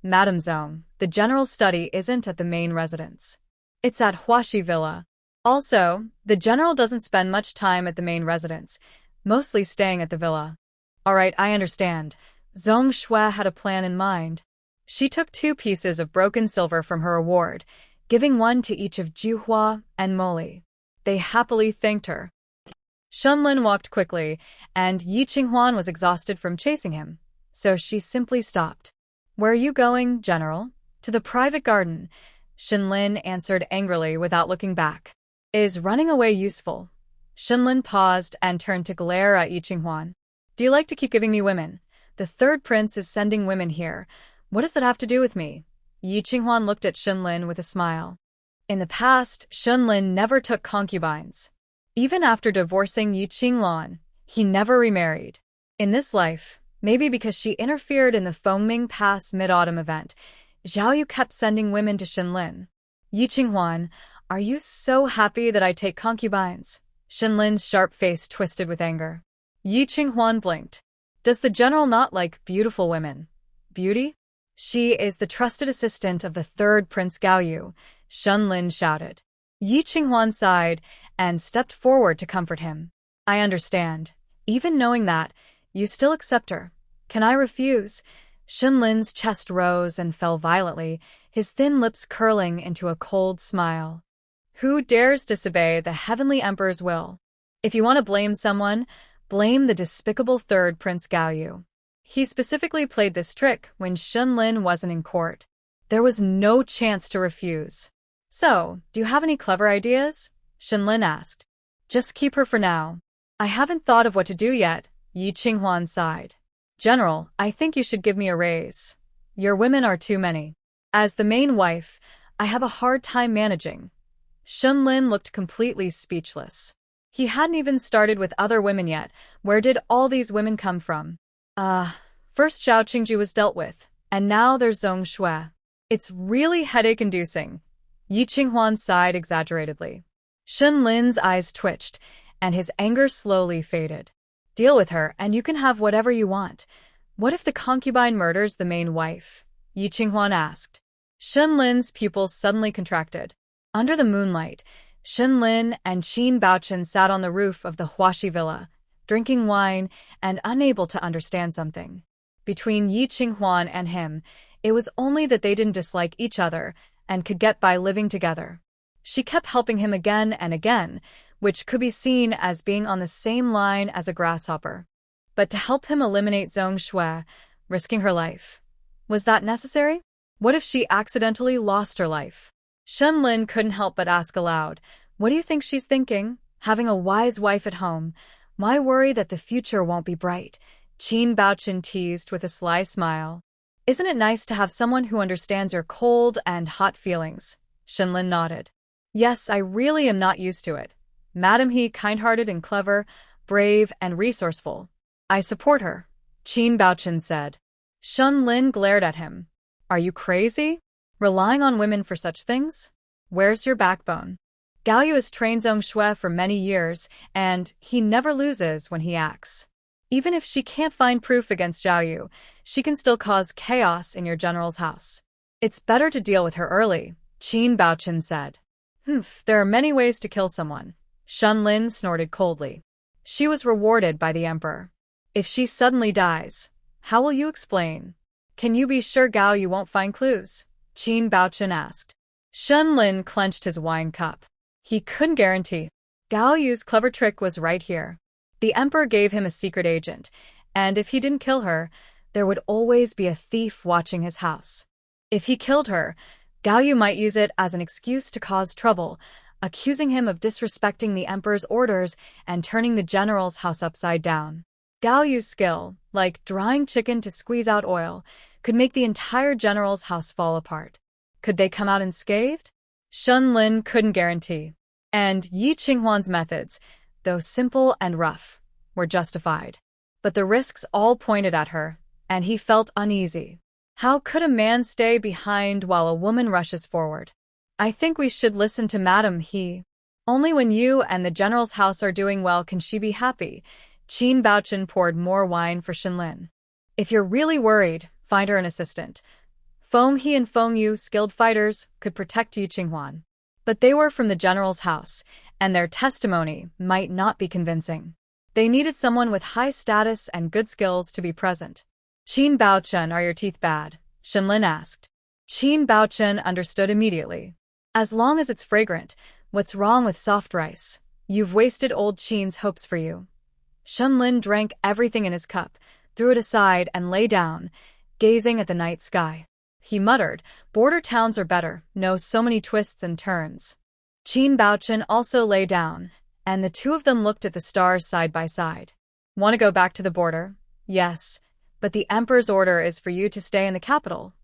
Madam Zhong, the general's study isn't at the main residence. It's at Huaxi Villa. Also, the general doesn't spend much time at the main residence, mostly staying at the villa. All right, I understand. Zhong Shui had a plan in mind. She took 2 pieces of broken silver from her award, giving one to each of Juhua and Moli. They happily thanked her. Shunlin walked quickly, and Yi Qinghuan was exhausted from chasing him, so she simply stopped. Where are you going, General? To the private garden, Shunlin answered angrily without looking back. Is running away useful? Shunlin paused and turned to glare at Yi Qinghuan. Do you like to keep giving me women? The third prince is sending women here. What does that have to do with me? Yi Qinghuan looked at Shunlin with a smile. In the past, Shunlin never took concubines. Even after divorcing Yi Qinglan, he never remarried. In this life, maybe because she interfered in the Fengming Pass Mid-Autumn event, Zhao Yu kept sending women to Shunlin. Yi Qinghuan, are you so happy that I take concubines? Shunlin's sharp face twisted with anger. Yi Qinghuan blinked. Does the general not like beautiful women? Beauty? She is the trusted assistant of the third Prince Gaoyu, Shunlin shouted. Yi Qinghuan sighed and stepped forward to comfort him. I understand. Even knowing that, you still accept her. Can I refuse? Shunlin's chest rose and fell violently, his thin lips curling into a cold smile. Who dares disobey the heavenly emperor's will? If you want to blame someone, blame the despicable third Prince Gaoyu. He specifically played this trick when Shunlin wasn't in court. There was no chance to refuse. So, do you have any clever ideas? Shunlin asked. Just keep her for now. I haven't thought of what to do yet, Yi Qinghuan sighed. General, I think you should give me a raise. Your women are too many. As the main wife, I have a hard time managing. Shunlin looked completely speechless. He hadn't even started with other women yet. Where did all these women come from? First Zhao Qingju was dealt with, and now there's Zhong Shui. It's really headache-inducing. Yi Qinghuan sighed exaggeratedly. Shunlin's eyes twitched, and his anger slowly faded. Deal with her, and you can have whatever you want. What if the concubine murders the main wife? Yi Qinghuan asked. Shunlin's pupils suddenly contracted. Under the moonlight, Shunlin and Qin Baochen sat on the roof of the Huaxi Villa, drinking wine and unable to understand something. Between Yi Qinghuan and him, it was only that they didn't dislike each other and could get by living together. She kept helping him again and again, which could be seen as being on the same line as a grasshopper. But to help him eliminate Zhong Shui, risking her life. Was that necessary? What if she accidentally lost her life? Shunlin couldn't help but ask aloud, what do you think she's thinking? Having a wise wife at home, why worry that the future won't be bright? Qin Baochen teased with a sly smile. Isn't it nice to have someone who understands your cold and hot feelings? Shunlin nodded. Yes, I really am not used to it. Madam He kind-hearted and clever, brave and resourceful. I support her, Qin Baochen said. Shunlin glared at him. Are you crazy? Relying on women for such things? Where's your backbone? Gaoyu has trained Zhong Shui for many years, and he never loses when he acts. Even if she can't find proof against Zhao Yu, she can still cause chaos in your general's house. It's better to deal with her early, Qin Baochen said. There are many ways to kill someone. Shunlin snorted coldly. She was rewarded by the emperor. If she suddenly dies, how will you explain? Can you be sure Gao Yu won't find clues? Qin Baochen asked. Shunlin clenched his wine cup. He couldn't guarantee. Gao Yu's clever trick was right here. The emperor gave him a secret agent, and if he didn't kill her, there would always be a thief watching his house. If he killed her, Gao Yu might use it as an excuse to cause trouble, accusing him of disrespecting the emperor's orders and turning the general's house upside down. Gao Yu's skill, like drying chicken to squeeze out oil, could make the entire general's house fall apart. Could they come out unscathed? Shen Lin couldn't guarantee. And Yi Qinghuan's methods, though simple and rough, were justified. But the risks all pointed at her, and he felt uneasy. How could a man stay behind while a woman rushes forward? I think we should listen to Madam He. Only when you and the general's house are doing well can she be happy. Qin Baochen poured more wine for Shenlin. If you're really worried, find her an assistant. Feng He and Feng Yu, skilled fighters, could protect Yi Qinghuan. But they were from the general's house, and their testimony might not be convincing. They needed someone with high status and good skills to be present. Qin Baochen, are your teeth bad? Shenlin asked. Qin Baochen understood immediately. As long as it's fragrant, what's wrong with soft rice? You've wasted old Qin's hopes for you. Shenlin drank everything in his cup, threw it aside and lay down, gazing at the night sky. He muttered, border towns are better, no so many twists and turns. Qin Baochen also lay down, and the two of them looked at the stars side by side. Want to go back to the border? Yes, but the emperor's order is for you to stay in the capital.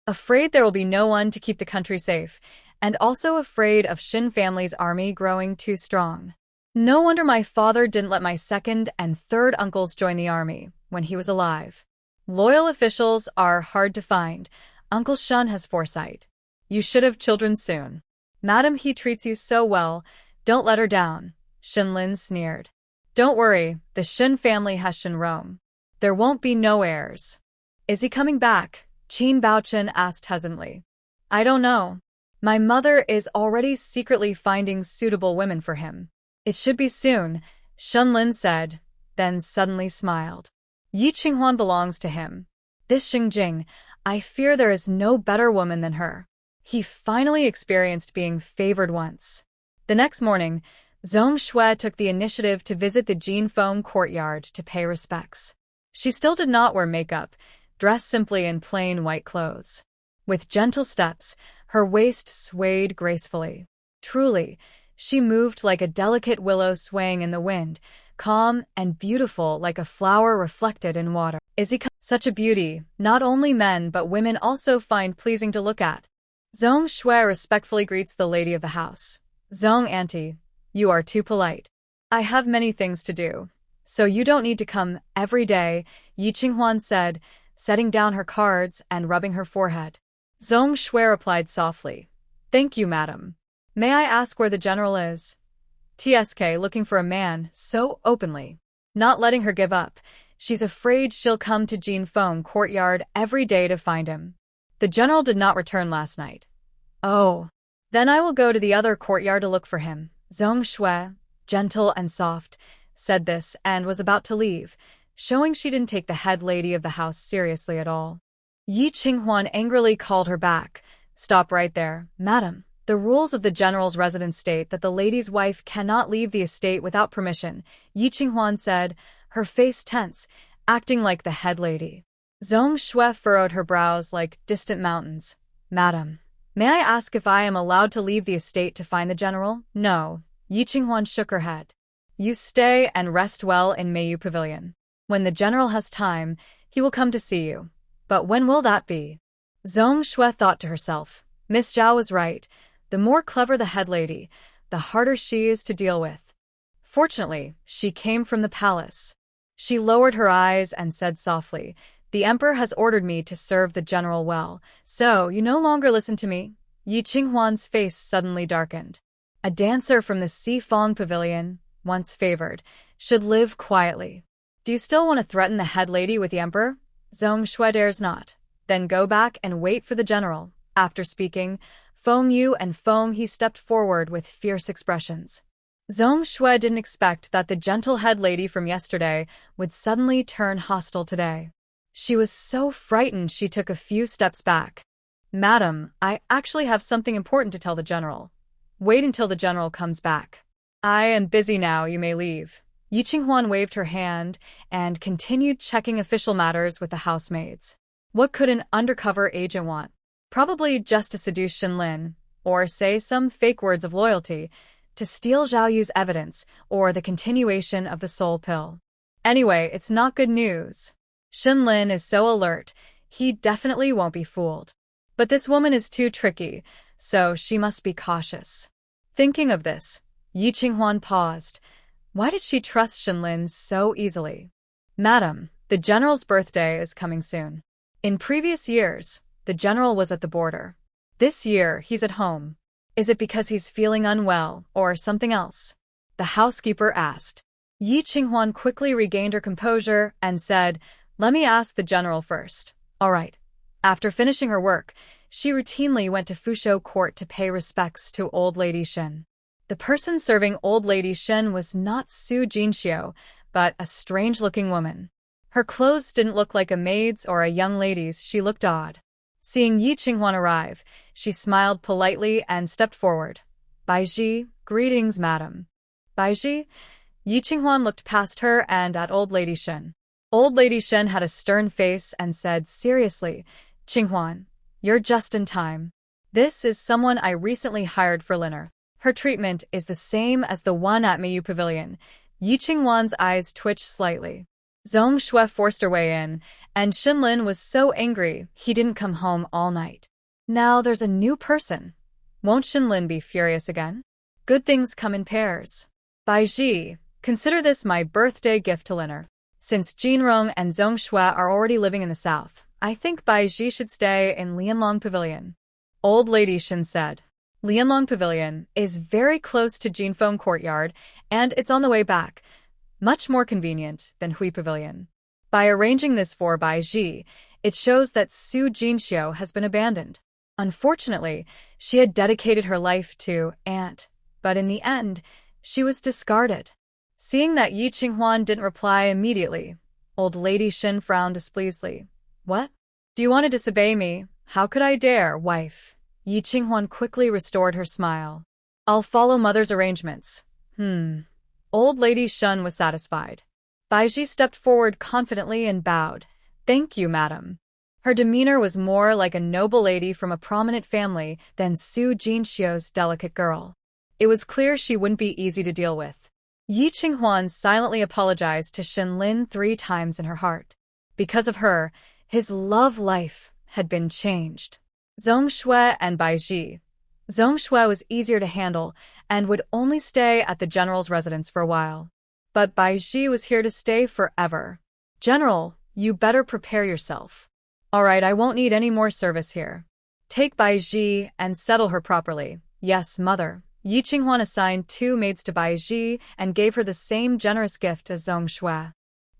Afraid there will be no one to keep the country safe, and also afraid of Shin family's army growing too strong. No wonder my father didn't let my second and third uncles join the army when he was alive. Loyal officials are hard to find. Uncle Shun has foresight. You should have children soon. Madam He treats you so well, don't let her down, Shenlin sneered. Don't worry, the Shin family has Shinrong. There won't be no heirs. Is he coming back? Qin Baochen asked hesitantly. I don't know. My mother is already secretly finding suitable women for him. It should be soon, Shenlin said, then suddenly smiled. Yi Qinghuan belongs to him. This Xingjing, I fear there is no better woman than her. He finally experienced being favored once. The next morning, Zhong Shui took the initiative to visit the Jinfeng courtyard to pay respects. She still did not wear makeup, dressed simply in plain white clothes. With gentle steps, her waist swayed gracefully. Truly, she moved like a delicate willow swaying in the wind, calm and beautiful like a flower reflected in water. Is he such a beauty, not only men but women also find pleasing to look at? Zhong Shui respectfully greets the lady of the house. Zhong auntie, you are too polite. I have many things to do, so you don't need to come every day, Yi Qinghuan said, setting down her cards and rubbing her forehead. Zhong Shui replied softly, Thank you, madam. May I ask where the general is? TSK looking for a man so openly. Not letting her give up. She's afraid she'll come to Jinfeng courtyard every day to find him. The general did not return last night. Oh. Then I will go to the other courtyard to look for him. Zhong Shui, gentle and soft, said this and was about to leave, showing she didn't take the head lady of the house seriously at all. Yi Qinghuan angrily called her back. Stop right there, madam. The rules of the general's residence state that the lady's wife cannot leave the estate without permission, Yi Qinghuan said, her face tense, acting like the head lady. Zhong Shui furrowed her brows like distant mountains. Madam, may I ask if I am allowed to leave the estate to find the general? No. Yi Qinghuan shook her head. You stay and rest well in Meiyu Pavilion. When the general has time, he will come to see you. But when will that be? Zhong Shui thought to herself. Miss Zhao was right. The more clever the head lady, the harder she is to deal with. Fortunately, she came from the palace. She lowered her eyes and said softly, The emperor has ordered me to serve the general well, so you no longer listen to me. Yi Qinghuan's face suddenly darkened. A dancer from the Xifeng Pavilion, once favored, should live quietly. Do you still want to threaten the head lady with the emperor? Zhong Shui dares not. Then go back and wait for the general. After speaking, Feng Yu and Feng He stepped forward with fierce expressions. Zhong Shui didn't expect that the gentle head lady from yesterday would suddenly turn hostile today. She was so frightened she took a few steps back. Madam, I actually have something important to tell the general. Wait until the general comes back. I am busy now, you may leave. Yi Qinghuan waved her hand and continued checking official matters with the housemaids. What could an undercover agent want? Probably just to seduce Shenlin, or say some fake words of loyalty, to steal Zhao Yu's evidence or the continuation of the soul pill. Anyway, it's not good news. Shenlin is so alert, he definitely won't be fooled. But this woman is too tricky, so she must be cautious. Thinking of this, Yi Qinghuan paused. Why did she trust Shenlin so easily? Madam, the general's birthday is coming soon. In previous years, the general was at the border. This year, he's at home. Is it because he's feeling unwell, or something else? The housekeeper asked. Yi Qinghuan quickly regained her composure and said, Let me ask the general first. All right. After finishing her work, she routinely went to Fushou Court to pay respects to Old Lady Shen. The person serving Old Lady Shen was not Su Jinxiu, but a strange-looking woman. Her clothes didn't look like a maid's or a young lady's. She looked odd. Seeing Yi Qinghuan arrive, she smiled politely and stepped forward. Baizhi, greetings, madam. Baizhi? Yi Qinghuan looked past her and at Old Lady Shen. Old Lady Shen had a stern face and said seriously, Qinghuan, you're just in time. This is someone I recently hired for Liner. Her treatment is the same as the one at Mayu Pavilion. Yi Qinghuan's eyes twitched slightly. Zhong Shui forced her way in, and Shenlin was so angry he didn't come home all night. Now there's a new person. Won't Shenlin be furious again? Good things come in pairs. Baizhi, consider this my birthday gift to Liner. Since Jinrong and Zhong Shui are already living in the south, I think Baizhi should stay in Lianlong Pavilion. Old Lady Shen said. Lianlong Pavilion is very close to Jinfeng Courtyard, and it's on the way back. Much more convenient than Hui Pavilion. By arranging this for Baizhi, it shows that Su Jinxiu has been abandoned. Unfortunately, she had dedicated her life to Aunt, but in the end, she was discarded. Seeing that Yi Qinghuan didn't reply immediately, Old Lady Shen frowned displeasedly. What? Do you want to disobey me? How could I dare, wife? Yi Qinghuan quickly restored her smile. I'll follow mother's arrangements. Old Lady Shen was satisfied. Baizhi stepped forward confidently and bowed. Thank you, madam. Her demeanor was more like a noble lady from a prominent family than Su Jinxiu's delicate girl. It was clear she wouldn't be easy to deal with. Yi Qinghuan silently apologized to Shenlin 3 times in her heart. Because of her, his love life had been changed. Zhong Shui and Baizhi. Zhong Shui was easier to handle and would only stay at the general's residence for a while. But Baizhi was here to stay forever. General, you better prepare yourself. All right, I won't need any more service here. Take Baizhi and settle her properly. Yes, mother. Yi Qinghuan assigned 2 maids to Baizhi and gave her the same generous gift as Zhong Shui.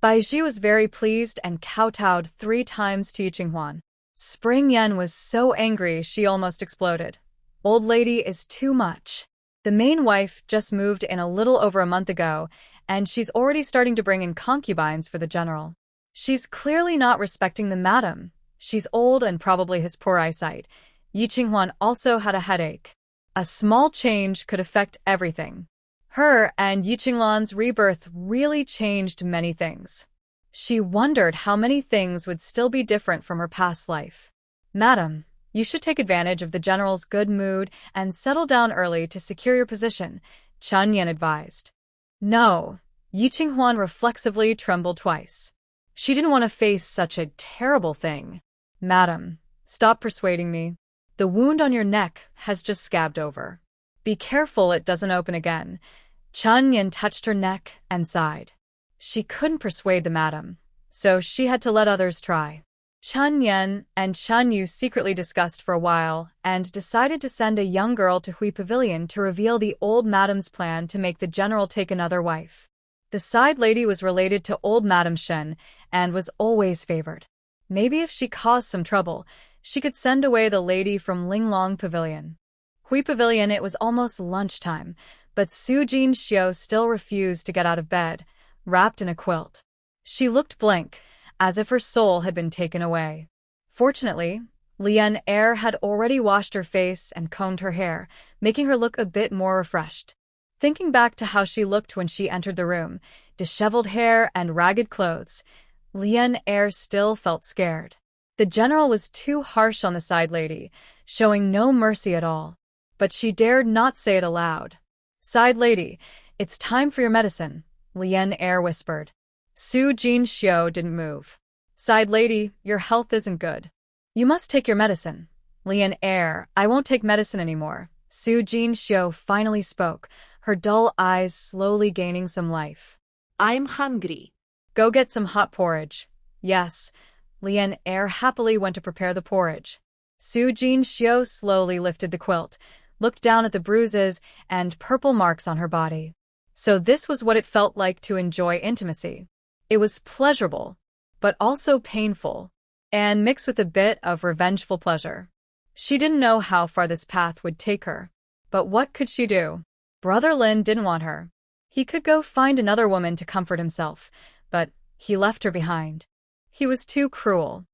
Baizhi was very pleased and kowtowed 3 times to Yi Qinghuan. Spring Yen was so angry she almost exploded. Old lady is too much. The main wife just moved in a little over a month ago, and she's already starting to bring in concubines for the general. She's clearly not respecting the madam. She's old and probably has poor eyesight. Yi Qinghuan also had a headache. A small change could affect everything. Her and Yi Qinghuan's rebirth really changed many things. She wondered how many things would still be different from her past life. Madam, you should take advantage of the general's good mood and settle down early to secure your position, Chun Yan advised. No, Yi Qinghuan reflexively trembled twice. She didn't want to face such a terrible thing. Madam, stop persuading me. The wound on your neck has just scabbed over. Be careful it doesn't open again. Chun Yan touched her neck and sighed. She couldn't persuade the madam, so she had to let others try. Chun Yan and Chun Yu secretly discussed for a while and decided to send a young girl to Hui Pavilion to reveal the old madam's plan to make the general take another wife. The side lady was related to old Madam Shen and was always favored. Maybe if she caused some trouble, she could send away the lady from Linglong Pavilion. Hui Pavilion, it was almost lunchtime, but Su Jinxiu still refused to get out of bed, wrapped in a quilt. She looked blank, as if her soul had been taken away. Fortunately, Lian Er had already washed her face and combed her hair, making her look a bit more refreshed. Thinking back to how she looked when she entered the room, disheveled hair and ragged clothes, Lian Er still felt scared. The general was too harsh on the side lady, showing no mercy at all. But she dared not say it aloud. "Side lady, it's time for your medicine," Lien Air whispered. Su Jinxiu didn't move. "Side lady, your health isn't good. You must take your medicine." Lien Air, "I won't take medicine anymore." Su Jinxiu finally spoke, her dull eyes slowly gaining some life. "I'm hungry." "Go get some hot porridge." "Yes." Lien Air happily went to prepare the porridge. Su Jinxiu slowly lifted the quilt, looked down at the bruises and purple marks on her body. So this was what it felt like to enjoy intimacy. It was pleasurable, but also painful, and mixed with a bit of revengeful pleasure. She didn't know how far this path would take her, but what could she do? Brother Lin didn't want her. He could go find another woman to comfort himself, but he left her behind. He was too cruel.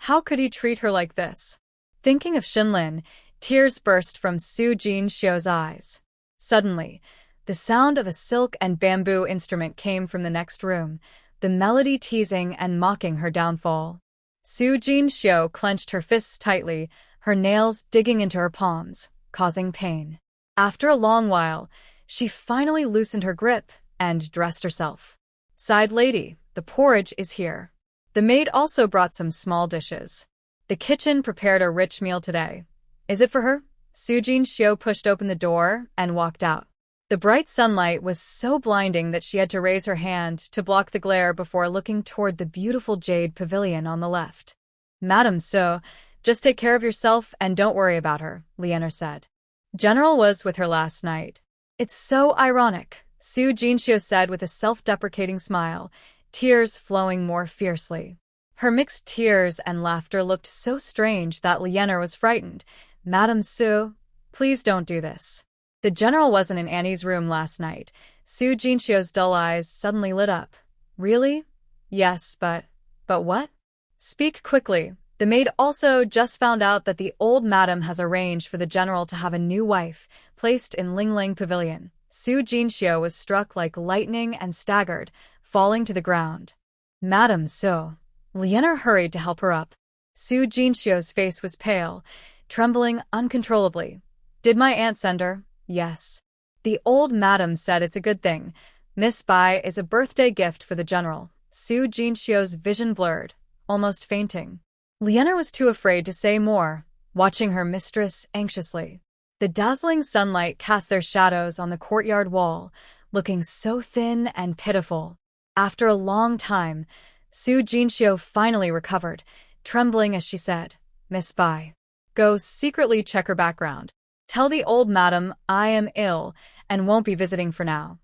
How could he treat her like this? Thinking of Shinlin, tears burst from Su Jinxiu's eyes. Suddenly, the sound of a silk and bamboo instrument came from the next room, the melody teasing and mocking her downfall. Su Jinxiu clenched her fists tightly, her nails digging into her palms, causing pain. After a long while, she finally loosened her grip and dressed herself. "Side lady, the porridge is here." The maid also brought some small dishes. The kitchen prepared a rich meal today. "Is it for her?" Su Jinxiu pushed open the door and walked out. The bright sunlight was so blinding that she had to raise her hand to block the glare before looking toward the beautiful jade pavilion on the left. "Madam Su, just take care of yourself and don't worry about her," Lianer said. "General was with her last night." "It's so ironic," Su Jinxiu said with a self-deprecating smile, tears flowing more fiercely. Her mixed tears and laughter looked so strange that Lianer was frightened. "Madam Su, please don't do this." The general wasn't in Annie's room last night. Su Jinxiu's dull eyes suddenly lit up. "Really?" "Yes, but what?" "Speak quickly." The maid also just found out that the old madam has arranged for the general to have a new wife, placed in Lingling Pavilion. Su Jinxiu was struck like lightning and staggered, falling to the ground. "Madam Su." Lianer hurried to help her up. Su Jinxiu's face was pale, trembling uncontrollably. "Did my aunt send her?" "Yes." The old madam said it's a good thing. "Miss Bai is a birthday gift for the general." Su Jinxiu's vision blurred, almost fainting. Lianer was too afraid to say more, watching her mistress anxiously. The dazzling sunlight cast their shadows on the courtyard wall, looking so thin and pitiful. After a long time, Su Jinxiu finally recovered, trembling as she said, "Miss Bai, go secretly check her background. Tell the old madam I am ill and won't be visiting for now."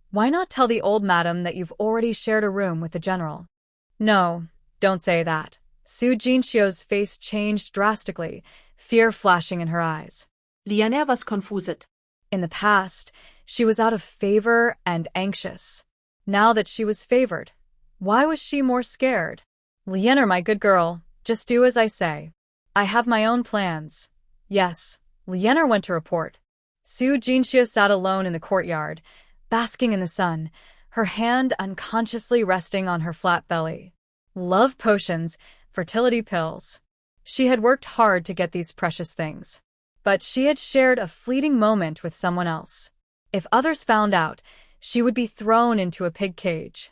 "Why not tell the old madam that you've already shared a room with the general?" "No, don't say that." Su Jinxiu's face changed drastically, fear flashing in her eyes. Lianer was confused. In the past, she was out of favor and anxious. Now that she was favored, why was she more scared? "Lianer, my good girl, just do as I say. I have my own plans." "Yes." Lianer went to report. Su Jinxiu sat alone in the courtyard, basking in the sun, her hand unconsciously resting on her flat belly. Love potions, fertility pills. She had worked hard to get these precious things. But she had shared a fleeting moment with someone else. If others found out, she would be thrown into a pig cage.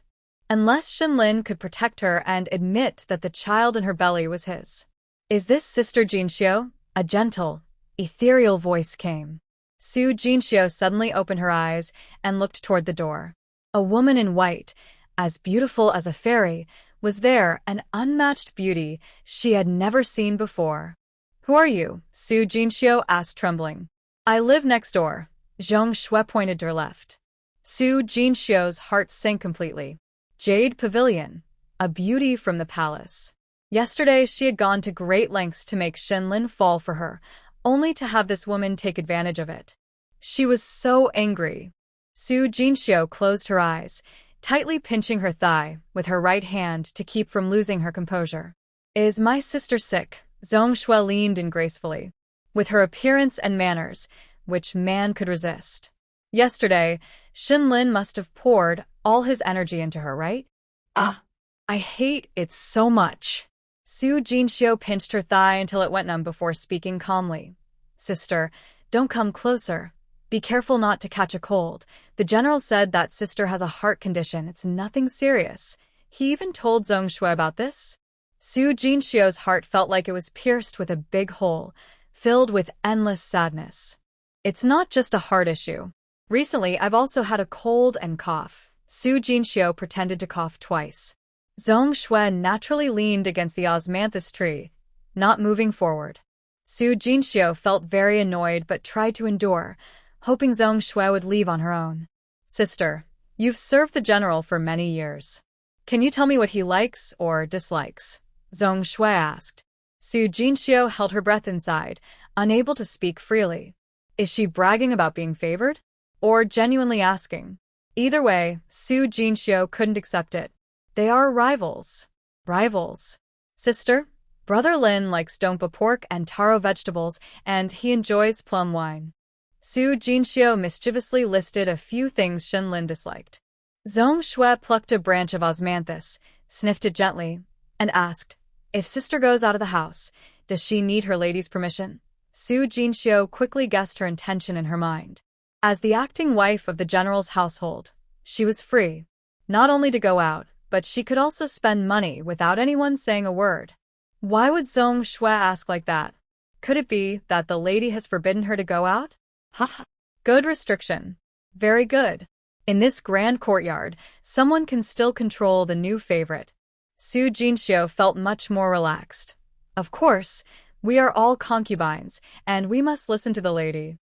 Unless Shinlin could protect her and admit that the child in her belly was his. "Is this Sister Jinxiu?" A gentle, ethereal voice came. Su Jinxiu suddenly opened her eyes and looked toward the door. A woman in white, as beautiful as a fairy, was there, an unmatched beauty she had never seen before. "Who are you?" Su Jinxiu asked, trembling. "I live next door." Zhong Shui pointed to her left. Su Jinxiu's heart sank completely. Jade Pavilion, a beauty from the palace. Yesterday she had gone to great lengths to make Shinlin fall for her, only to have this woman take advantage of it. She was so angry. Su Jinxiu closed her eyes, tightly pinching her thigh with her right hand to keep from losing her composure. "Is my sister sick?" Zhong Shui leaned in gracefully. With her appearance and manners, which man could resist? Yesterday, Shinlin must have poured all his energy into her, right? Ah. I hate it so much." Su Jinxiu pinched her thigh until it went numb before speaking calmly. Sister, don't come closer. Be careful not to catch a cold. The general said that sister has a heart condition. It's nothing serious. He even told Zhong Shui about this. Su Jinxiu's heart felt like it was pierced with a big hole, filled with endless sadness. It's not just a heart issue. Recently, I've also had a cold and cough. Su Jinxiu pretended to cough twice. Zhong Shui naturally leaned against the osmanthus tree, not moving forward. Su Jinxiu felt very annoyed but tried to endure, hoping Zhong Shui would leave on her own. Sister, you've served the general for many years. Can you tell me what he likes or dislikes? Zhong Shui asked. Su Jinxiu held her breath inside, unable to speak freely. Is she bragging about being favored? Or genuinely asking? Either way, Su Jinxiu couldn't accept it. They are rivals. Rivals. Sister, Brother Lin likes dompa pork and taro vegetables, and he enjoys plum wine. Su Jinxiu mischievously listed a few things Shenlin disliked. Zhong Shui plucked a branch of osmanthus, sniffed it gently, and asked, if sister goes out of the house, does she need her lady's permission? Su Jinxiu quickly guessed her intention in her mind. As the acting wife of the general's household, she was free, not only to go out, but she could also spend money without anyone saying a word. Why would Zhong Shui ask like that? Could it be that the lady has forbidden her to go out? Haha. Good restriction. Very good. In this grand courtyard, someone can still control the new favorite. Su Jinxiu felt much more relaxed. Of course, we are all concubines, and we must listen to the lady.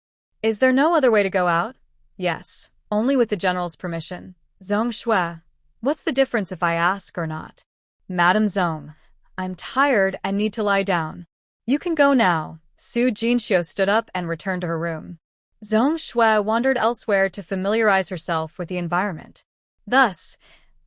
Is there no other way to go out? Yes, only with the general's permission. Zhong Shui, what's the difference if I ask or not? Madam Zhong, I'm tired and need to lie down. You can go now. Su Jinxiu stood up and returned to her room. Zhong Shui wandered elsewhere to familiarize herself with the environment. Thus,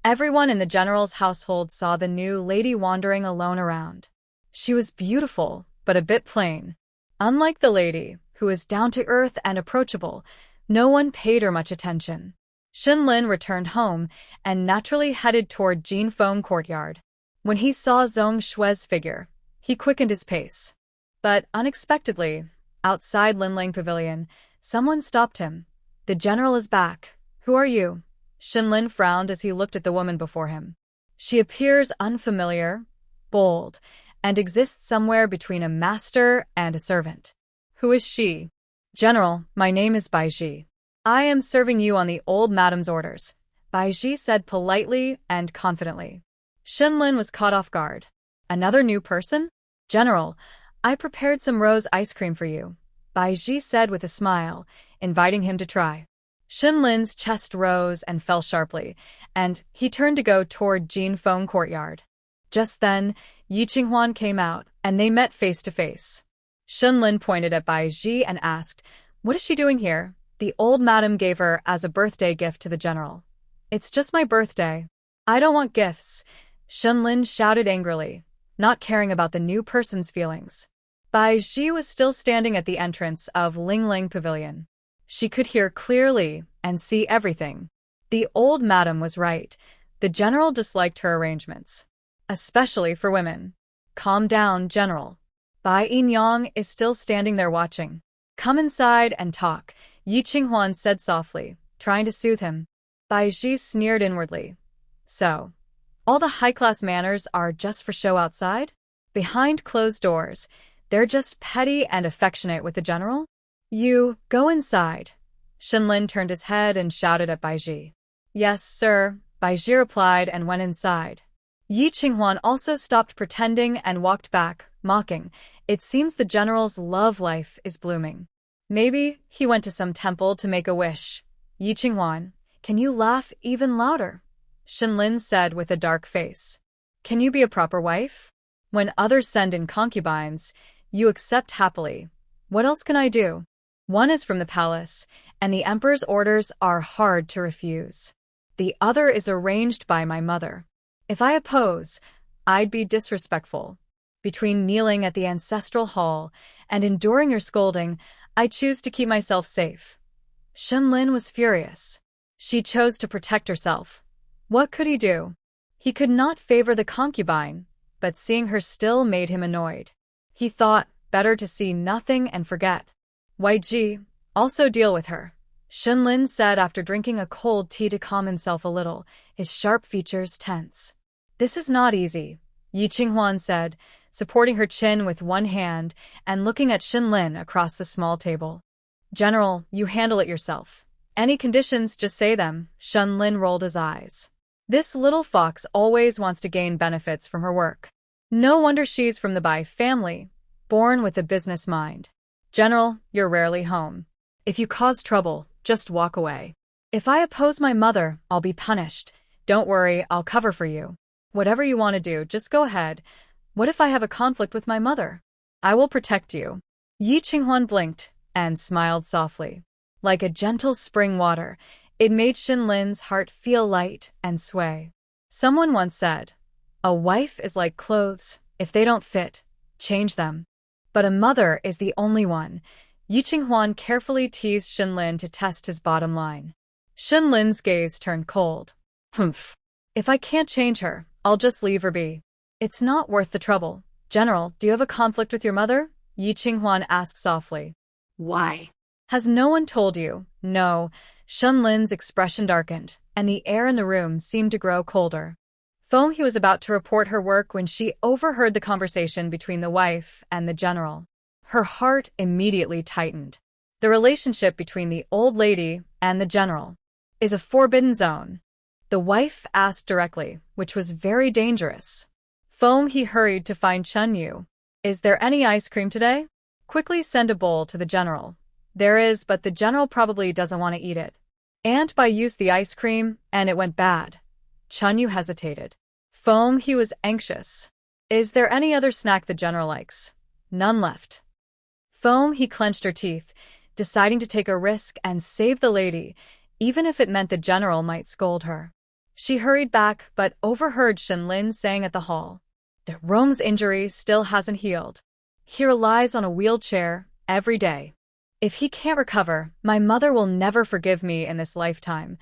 everyone in the general's household saw the new lady wandering alone around. She was beautiful, but a bit plain. Unlike the lady, who was down-to-earth and approachable, no one paid her much attention. Shenlin returned home and naturally headed toward Jinfeng courtyard. When he saw Zhong Shui's figure, he quickened his pace. But unexpectedly, outside Linling Pavilion, someone stopped him. The general is back. Who are you? Shenlin frowned as he looked at the woman before him. She appears unfamiliar, bold, and exists somewhere between a master and a servant. Who is she? General, my name is Baiji. I am serving you on the old madam's orders, Baiji said politely and confidently. Shenlin was caught off guard. Another new person? General, I prepared some rose ice cream for you, Baiji said with a smile, inviting him to try. Shenlin's chest rose and fell sharply, and he turned to go toward Jinfeng courtyard. Just then, Yi Qinghuan came out, and they met face to face. Shenlin pointed at Baiji and asked, what is she doing here? The old madam gave her as a birthday gift to the general. It's just my birthday. I don't want gifts, Shenlin shouted angrily, not caring about the new person's feelings. Baiji was still standing at the entrance of Lingling Pavilion. She could hear clearly and see everything. The old madam was right. The general disliked her arrangements, especially for women. Calm down, general. Bai Yinyang is still standing there watching. Come inside and talk, Yi Qinghuan said softly, trying to soothe him. Baiji sneered inwardly. So, all the high-class manners are just for show outside? Behind closed doors, they're just petty and affectionate with the general? You, go inside. Shenlin turned his head and shouted at Baiji. Yes, sir, Baiji replied and went inside. Yi Qinghuan also stopped pretending and walked back, mocking. It seems the general's love life is blooming. Maybe he went to some temple to make a wish. Yi Qinghuan, can you laugh even louder? Shenlin said with a dark face. Can you be a proper wife? When others send in concubines, you accept happily. What else can I do? One is from the palace, and the emperor's orders are hard to refuse. The other is arranged by my mother. If I oppose, I'd be disrespectful. Between kneeling at the ancestral hall and enduring your scolding, I choose to keep myself safe. Shenlin was furious. She chose to protect herself. What could he do? He could not favor the concubine, but seeing her still made him annoyed. He thought, better to see nothing and forget. YG, also deal with her, Shenlin said after drinking a cold tea to calm himself a little, his sharp features tense. This is not easy, Yi Qinghwan said, supporting her chin with one hand and looking at Shenlin across the small table. General, you handle it yourself. Any conditions, just say them, Shenlin rolled his eyes. This little fox always wants to gain benefits from her work. No wonder she's from the Bai family, born with a business mind. General, you're rarely home. If you cause trouble, just walk away. If I oppose my mother, I'll be punished. Don't worry, I'll cover for you. Whatever you want to do, just go ahead. What if I have a conflict with my mother? I will protect you. Yi Qinghwan blinked and smiled softly. Like a gentle spring water, it made Shenlin's heart feel light and sway. Someone once said, a wife is like clothes. If they don't fit, change them. But a mother is the only one. Yi Qinghwan carefully teased Shenlin to test his bottom line. Shenlin's gaze turned cold. Humph. If I can't change her, I'll just leave her be. It's not worth the trouble. General, do you have a conflict with your mother? Yi Qinghwan asked softly. Why? Has no one told you? No. Shenlin's expression darkened, and the air in the room seemed to grow colder. He was about to report her work when she overheard the conversation between the wife and the general. Her heart immediately tightened. The relationship between the old lady and the general is a forbidden zone. The wife asked directly, which was very dangerous. He hurried to find Chun Yu. Is there any ice cream today? Quickly send a bowl to the general. There is, but the general probably doesn't want to eat it. Aunt Bai used the ice cream, and it went bad. Chun Yu hesitated. He was anxious. Is there any other snack the general likes? None left. He clenched her teeth, deciding to take a risk and save the lady, even if it meant the general might scold her. She hurried back, but overheard Shenlin saying at the hall, Rong's injury still hasn't healed. He relies on a wheelchair every day. If he can't recover, my mother will never forgive me in this lifetime.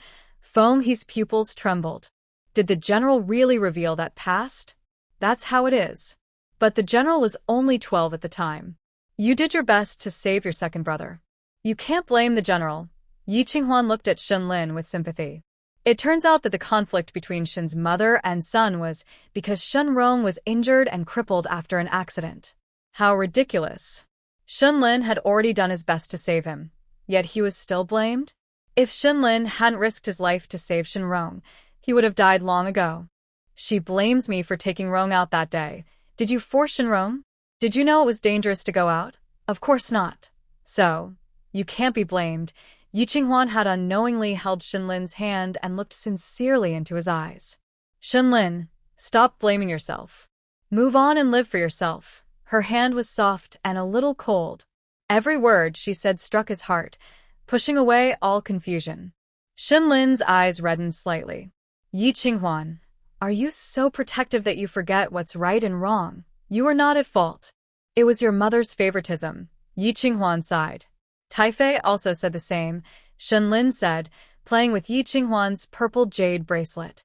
His pupils trembled. Did the general really reveal that past? That's how it is. But the general was only 12 at the time. You did your best to save your second brother. You can't blame the general. Yi Qinghwan looked at Shenlin with sympathy. It turns out that the conflict between Shen's mother and son was because Shen Rong was injured and crippled after an accident. How ridiculous. Shenlin had already done his best to save him, yet he was still blamed? If Shenlin hadn't risked his life to save Shen Rong, he would have died long ago. She blames me for taking Rong out that day. Did you force Shen Rong? Did you know it was dangerous to go out? Of course not. So, you can't be blamed. Yi Qinghwan had unknowingly held Shenlin's hand and looked sincerely into his eyes. Shenlin, stop blaming yourself. Move on and live for yourself. Her hand was soft and a little cold. Every word she said struck his heart, pushing away all confusion. Shenlin's eyes reddened slightly. Yi Qinghwan, are you so protective that you forget what's right and wrong? You are not at fault. It was your mother's favoritism. Yi Qinghwan sighed. Taifei also said the same, Shenlin said, playing with Yi Qinghwan's purple jade bracelet.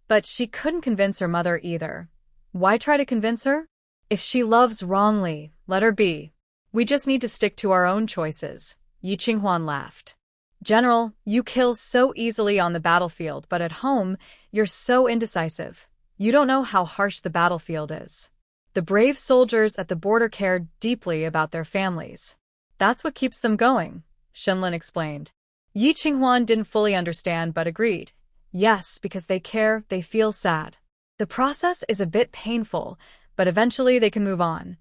But she couldn't convince her mother either. Why try to convince her? If she loves wrongly, let her be. We just need to stick to our own choices. Yi Qinghwan laughed. General, you kill so easily on the battlefield, but at home, you're so indecisive. You don't know how harsh the battlefield is. The brave soldiers at the border care deeply about their families. That's what keeps them going, Shenlin explained. Yi Qinghwan didn't fully understand but agreed. Yes, because they care, they feel sad. The process is a bit painful, but eventually they can move on.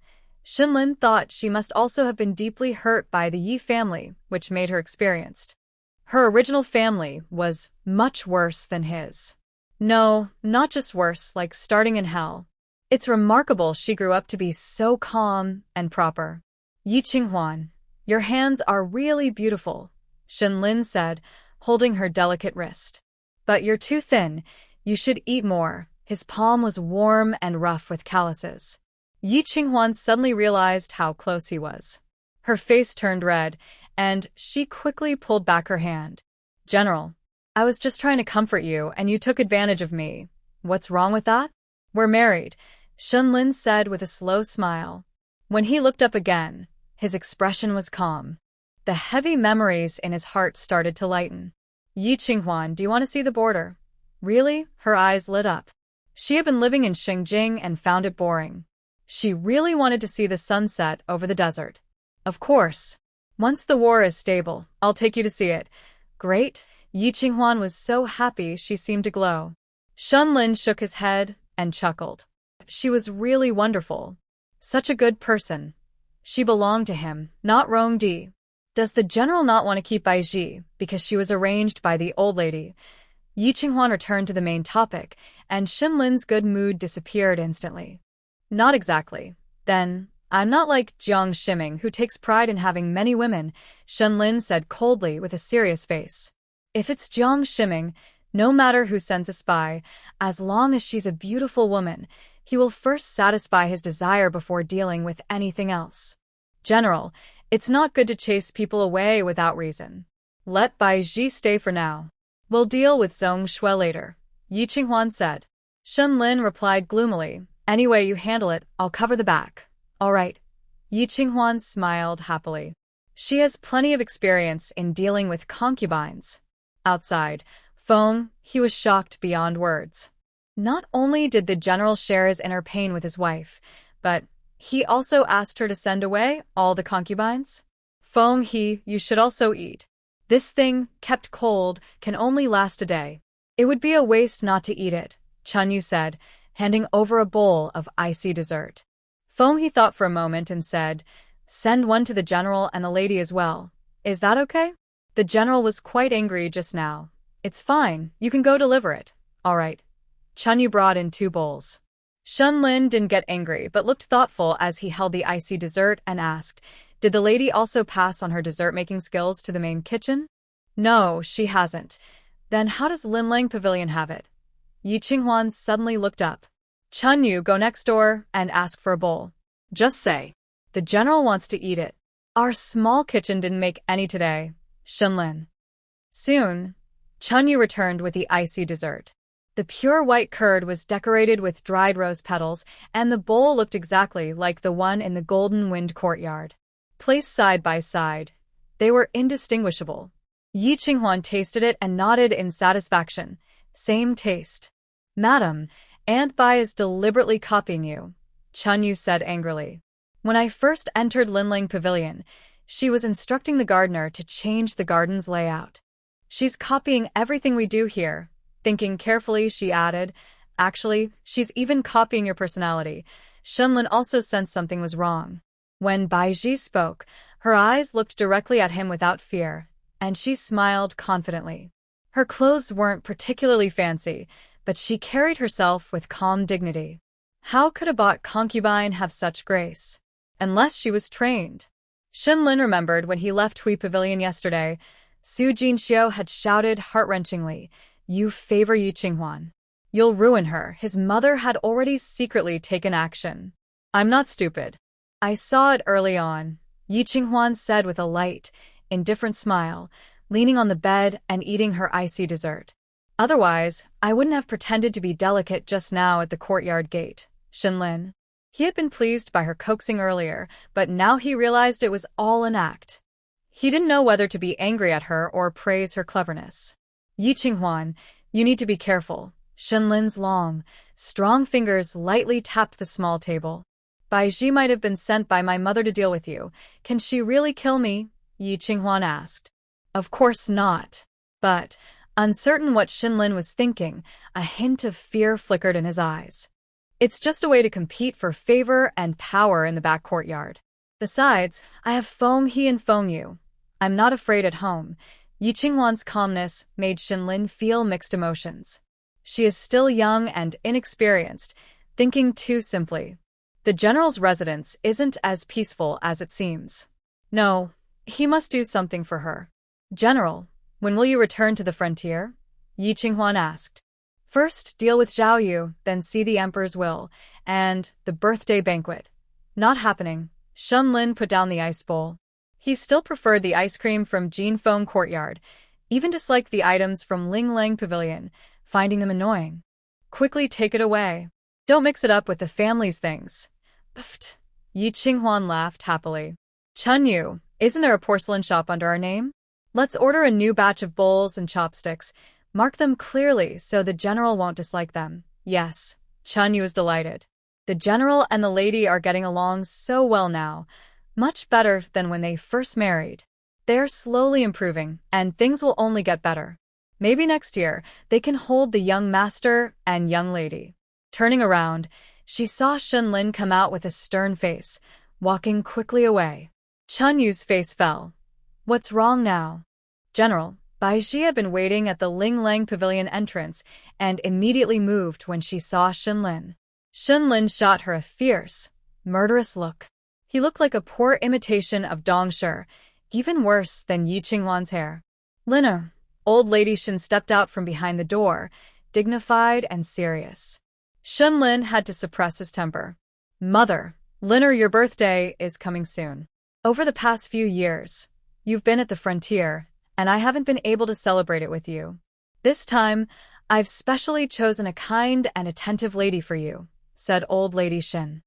Shenlin thought she must also have been deeply hurt by the Yi family, which made her experienced. Her original family was much worse than his. No, not just worse, like starting in hell. It's remarkable she grew up to be so calm and proper. Yi Qinghwan, your hands are really beautiful, Shenlin said, holding her delicate wrist. But you're too thin. You should eat more. His palm was warm and rough with calluses. Yi Qinghwan suddenly realized how close he was. Her face turned red, and she quickly pulled back her hand. General, I was just trying to comfort you, and you took advantage of me. What's wrong with that? We're married. Shunlin said with a slow smile. When he looked up again, his expression was calm. The heavy memories in his heart started to lighten. Yi Qinghuan, do you want to see the border? Really? Her eyes lit up. She had been living in Xingjing and found it boring. She really wanted to see the sunset over the desert. Of course. Once the war is stable, I'll take you to see it. Great. Yi Qinghuan was so happy she seemed to glow. Shunlin shook his head and chuckled. She was really wonderful. Such a good person. She belonged to him, not Rongdi. Does the general not want to keep Bai Ji because she was arranged by the old lady? Yi Qinghuan returned to the main topic, and Shunlin's good mood disappeared instantly. Not exactly. Then, I'm not like Jiang Shiming who takes pride in having many women, Shunlin said coldly with a serious face. If it's Jiang Shiming, no matter who sends a spy, as long as she's a beautiful woman, he will first satisfy his desire before dealing with anything else. General, it's not good to chase people away without reason. Let Bai Ji stay for now. We'll deal with Zhong Shui later, Yi Qinghuan said. Shunlin replied gloomily, any way you handle it, I'll cover the back. All right. Yi Qinghuan smiled happily. She has plenty of experience in dealing with concubines. Outside, Feng, he was shocked beyond words. Not only did the general share his inner pain with his wife, but he also asked her to send away all the concubines. Feng, you should also eat. This thing, kept cold, can only last a day. It would be a waste not to eat it, Chunyu said, handing over a bowl of icy dessert. Feng thought for a moment and said, send one to the general and the lady as well. Is that okay? The general was quite angry just now. It's fine, you can go deliver it. All right. Chunyu brought in 2 bowls. Shunlin didn't get angry but looked thoughtful as he held the icy dessert and asked, did the lady also pass on her dessert-making skills to the main kitchen? No, she hasn't. Then how does Linlang Pavilion have it? Yi Qinghuan suddenly looked up. Chunyu, go next door and ask for a bowl. Just say, the general wants to eat it. Our small kitchen didn't make any today, Shunlin. Soon, Chunyu returned with the icy dessert. The pure white curd was decorated with dried rose petals, and the bowl looked exactly like the one in the Golden Wind courtyard. Placed side by side, they were indistinguishable. Yi Qinghuan tasted it and nodded in satisfaction. Same taste. Madam, Aunt Bai is deliberately copying you, Chunyu said angrily. When I first entered Linling Pavilion, she was instructing the gardener to change the garden's layout. She's copying everything we do here. Thinking carefully, she added, actually, she's even copying your personality. Shunlin also sensed something was wrong. When Bai Ji spoke, her eyes looked directly at him without fear, and she smiled confidently. Her clothes weren't particularly fancy, but she carried herself with calm dignity. How could a bought concubine have such grace? Unless she was trained. Shunlin remembered when he left Hui Pavilion yesterday, Su Jinxiu had shouted heart-wrenchingly, you favor Yi Qinghuan. You'll ruin her. His mother had already secretly taken action. I'm not stupid. I saw it early on, Yi Qinghuan said with a light, indifferent smile, leaning on the bed and eating her icy dessert. Otherwise, I wouldn't have pretended to be delicate just now at the courtyard gate, Shunlin. He had been pleased by her coaxing earlier, but now he realized it was all an act. He didn't know whether to be angry at her or praise her cleverness. Yi Qinghuan, you need to be careful. Shunlin's long, strong fingers lightly tapped the small table. Bai Ji might have been sent by my mother to deal with you. Can she really kill me? Yi Qinghuan asked. Of course not. But, uncertain what Shunlin was thinking, a hint of fear flickered in his eyes. It's just a way to compete for favor and power in the back courtyard. Besides, I have Feng He and Feng Yu. I'm not afraid at home. Yi Qinghuan's calmness made Shunlin feel mixed emotions. She is still young and inexperienced, thinking too simply. The general's residence isn't as peaceful as it seems. No, he must do something for her. General, when will you return to the frontier? Yi Qinghuan asked. First, deal with Zhao Yu, then see the emperor's will, and the birthday banquet. Not happening. Shunlin put down the ice bowl. He still preferred the ice cream from Jinfeng Courtyard, even disliked the items from Ling Lang Pavilion, finding them annoying. Quickly take it away. Don't mix it up with the family's things. Pfft. Yi Qinghuan laughed happily. Chun Yu, isn't there a porcelain shop under our name? Let's order a new batch of bowls and chopsticks. Mark them clearly so the general won't dislike them. Yes. Chun Yu is delighted. The general and the lady are getting along so well now. Much better than when they first married. They are slowly improving, and things will only get better. Maybe next year, they can hold the young master and young lady. Turning around, she saw Shenlin come out with a stern face, walking quickly away. Chun Yu's face fell. What's wrong now? General, Baizhi had been waiting at the Ling Lang Pavilion entrance and immediately moved when she saw Shenlin. Shenlin shot her a fierce, murderous look. He looked like a poor imitation of Dong Shi, even worse than Yi Qinghuan's hair. Lina, old lady Shen stepped out from behind the door, dignified and serious. Shenlin had to suppress his temper. Mother, Lina, your birthday is coming soon. Over the past few years, you've been at the frontier, and I haven't been able to celebrate it with you. This time, I've specially chosen a kind and attentive lady for you, said old lady Shen.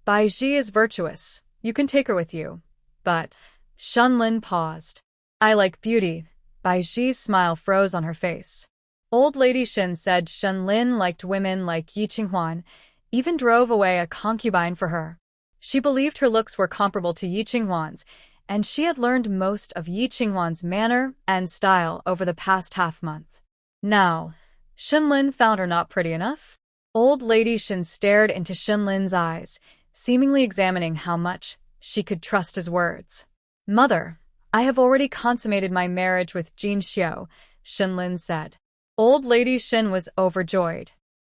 Baizhi is virtuous. You can take her with you. But Shenlin paused. I like beauty. Baizhi's smile froze on her face. Old lady Shen said Shenlin liked women like Yi Qinghuan, even drove away a concubine for her. She believed her looks were comparable to Yi Qinghuan's, and she had learned most of Yi Qinghuan's manner and style over the past half-month. Now, Shenlin found her not pretty enough? Old lady Shen stared into Shenlin's eyes, seemingly examining how much she could trust his words. Mother, I have already consummated my marriage with Jin Xiu, Shenlin said. Old lady Shen was overjoyed.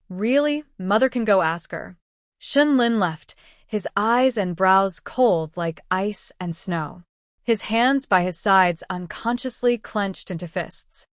Really? Mother can go ask her. Shenlin left, his eyes and brows cold like ice and snow. His hands by his sides unconsciously clenched into fists.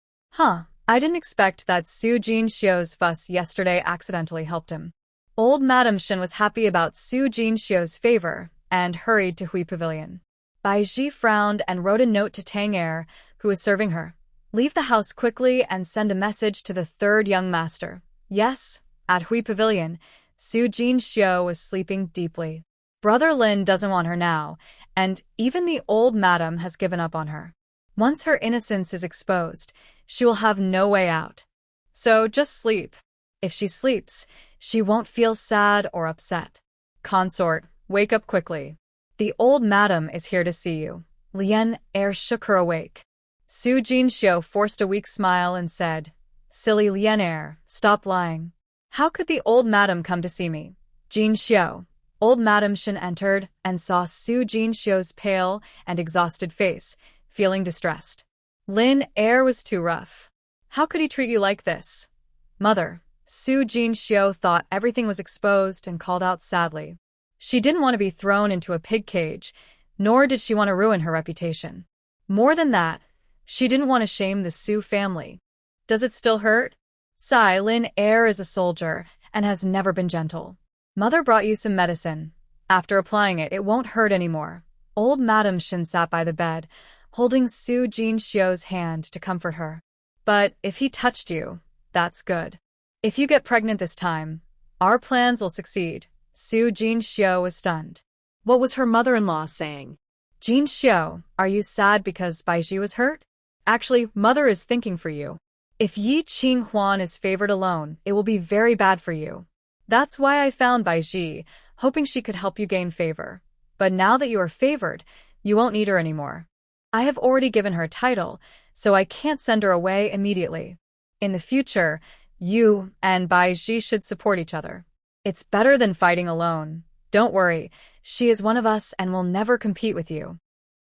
I didn't expect that Su Jinxiu's fuss yesterday accidentally helped him. Old Madame Shen was happy about Su Jinxiu's favor and hurried to Hui Pavilion. Baizhi frowned and wrote a note to Tang Er, who was serving her. Leave the house quickly and send a message to the third young master. Yes, at Hui Pavilion, Su Jinxiu was sleeping deeply. Brother Lin doesn't want her now, and even the old madam has given up on her. Once her innocence is exposed, she will have no way out. So just sleep. If she sleeps, she won't feel sad or upset. Consort, wake up quickly. The old madam is here to see you. Lian Er shook her awake. Su Jinxiu forced a weak smile and said, Silly Lian Er, stop lying. How could the old madam come to see me? Jinxiu. Old Madam Shen entered and saw Su Jinxiu's pale and exhausted face, feeling distressed. Lin Er was too rough. How could he treat you like this? Mother, Su Jinxiu thought everything was exposed and called out sadly. She didn't want to be thrown into a pig cage, nor did she want to ruin her reputation. More than that, she didn't want to shame the Su family. Does it still hurt? Sigh, Lin Er is a soldier and has never been gentle. Mother brought you some medicine. After applying it, it won't hurt anymore. Old Madam Shen sat by the bed, holding Su Jinxiu's hand to comfort her. But if he touched you, that's good. If you get pregnant this time, our plans will succeed. Su Jinxiu was stunned. What was her mother-in-law saying? Jinxiu, are you sad because Baizhi was hurt? Actually, Mother is thinking for you. If Yi Qinghuan is favored alone, it will be very bad for you. That's why I found Baizhi, hoping she could help you gain favor. But now that you are favored, you won't need her anymore. I have already given her a title, so I can't send her away immediately. In the future, you and Baizhi should support each other. It's better than fighting alone. Don't worry, she is one of us and will never compete with you.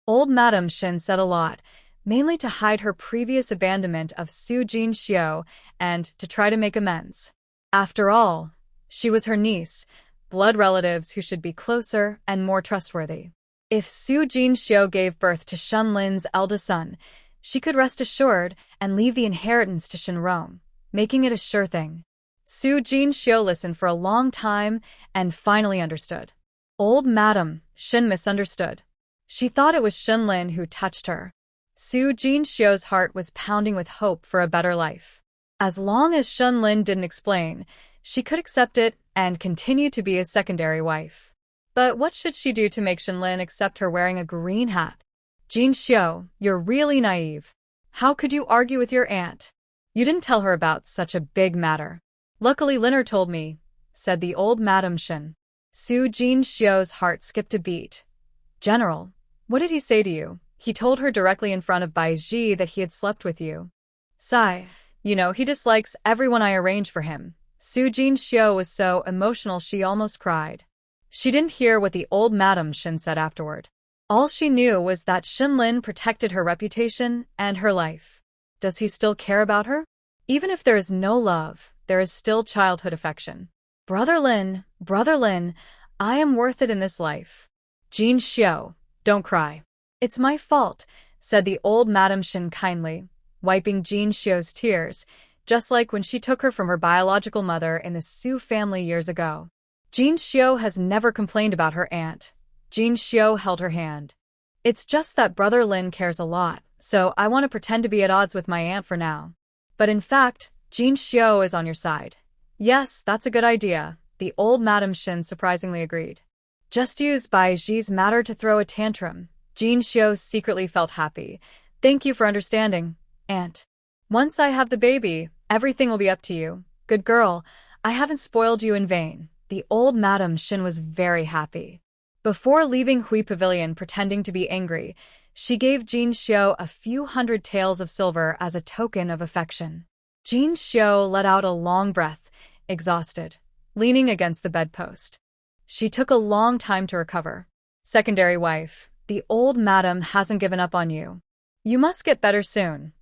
Old Madam Shen said a lot, mainly to hide her previous abandonment of Su Jinxiu and to try to make amends. After all, she was her niece, blood relatives who should be closer and more trustworthy. If Su Jinxiu gave birth to Shenlin's eldest son, she could rest assured and leave the inheritance to Shenrong, making it a sure thing. Su Jinxiu listened for a long time and finally understood. Old Madam Shen misunderstood. She thought it was Shenlin who touched her. Su Jinxiu's heart was pounding with hope for a better life. As long as Shenlin didn't explain, she could accept it and continue to be his secondary wife. But what should she do to make Shinlin accept her wearing a green hat? Jin Xiu, you're really naive. How could you argue with your aunt? You didn't tell her about such a big matter. Luckily Liner told me, said the old Madam Shin. Su Jin Xiu's heart skipped a beat. General, what did he say to you? He told her directly in front of Bai Ji that he had slept with you. Sigh. You know, he dislikes everyone I arrange for him. Su Jin Xiu was so emotional she almost cried. She didn't hear what the old Madam Shin said afterward. All she knew was that Shinlin protected her reputation and her life. Does he still care about her? Even if there is no love, there is still childhood affection. Brother Lin, I am worth it in this life. Jin Xiu, don't cry. It's my fault, said the old Madam Shin kindly, wiping Jin Xiu's tears, just like when she took her from her biological mother in the Su family years ago. Jin Xiu has never complained about her aunt. Jin Xiu held her hand. It's just that Brother Lin cares a lot, so I want to pretend to be at odds with my aunt for now. But in fact, Jin Xiu is on your side. Yes, that's a good idea, the old Madam Shin surprisingly agreed. Just use Bai Ji's matter to throw a tantrum. Jin Xiu secretly felt happy. Thank you for understanding, aunt. Once I have the baby, everything will be up to you. Good girl, I haven't spoiled you in vain. The old Madam Shin was very happy. Before leaving Hui Pavilion pretending to be angry, she gave Jin Xiu a few hundred taels of silver as a token of affection. Jin Xiu let out a long breath, exhausted, leaning against the bedpost. She took a long time to recover. Secondary wife, the old madam hasn't given up on you. You must get better soon.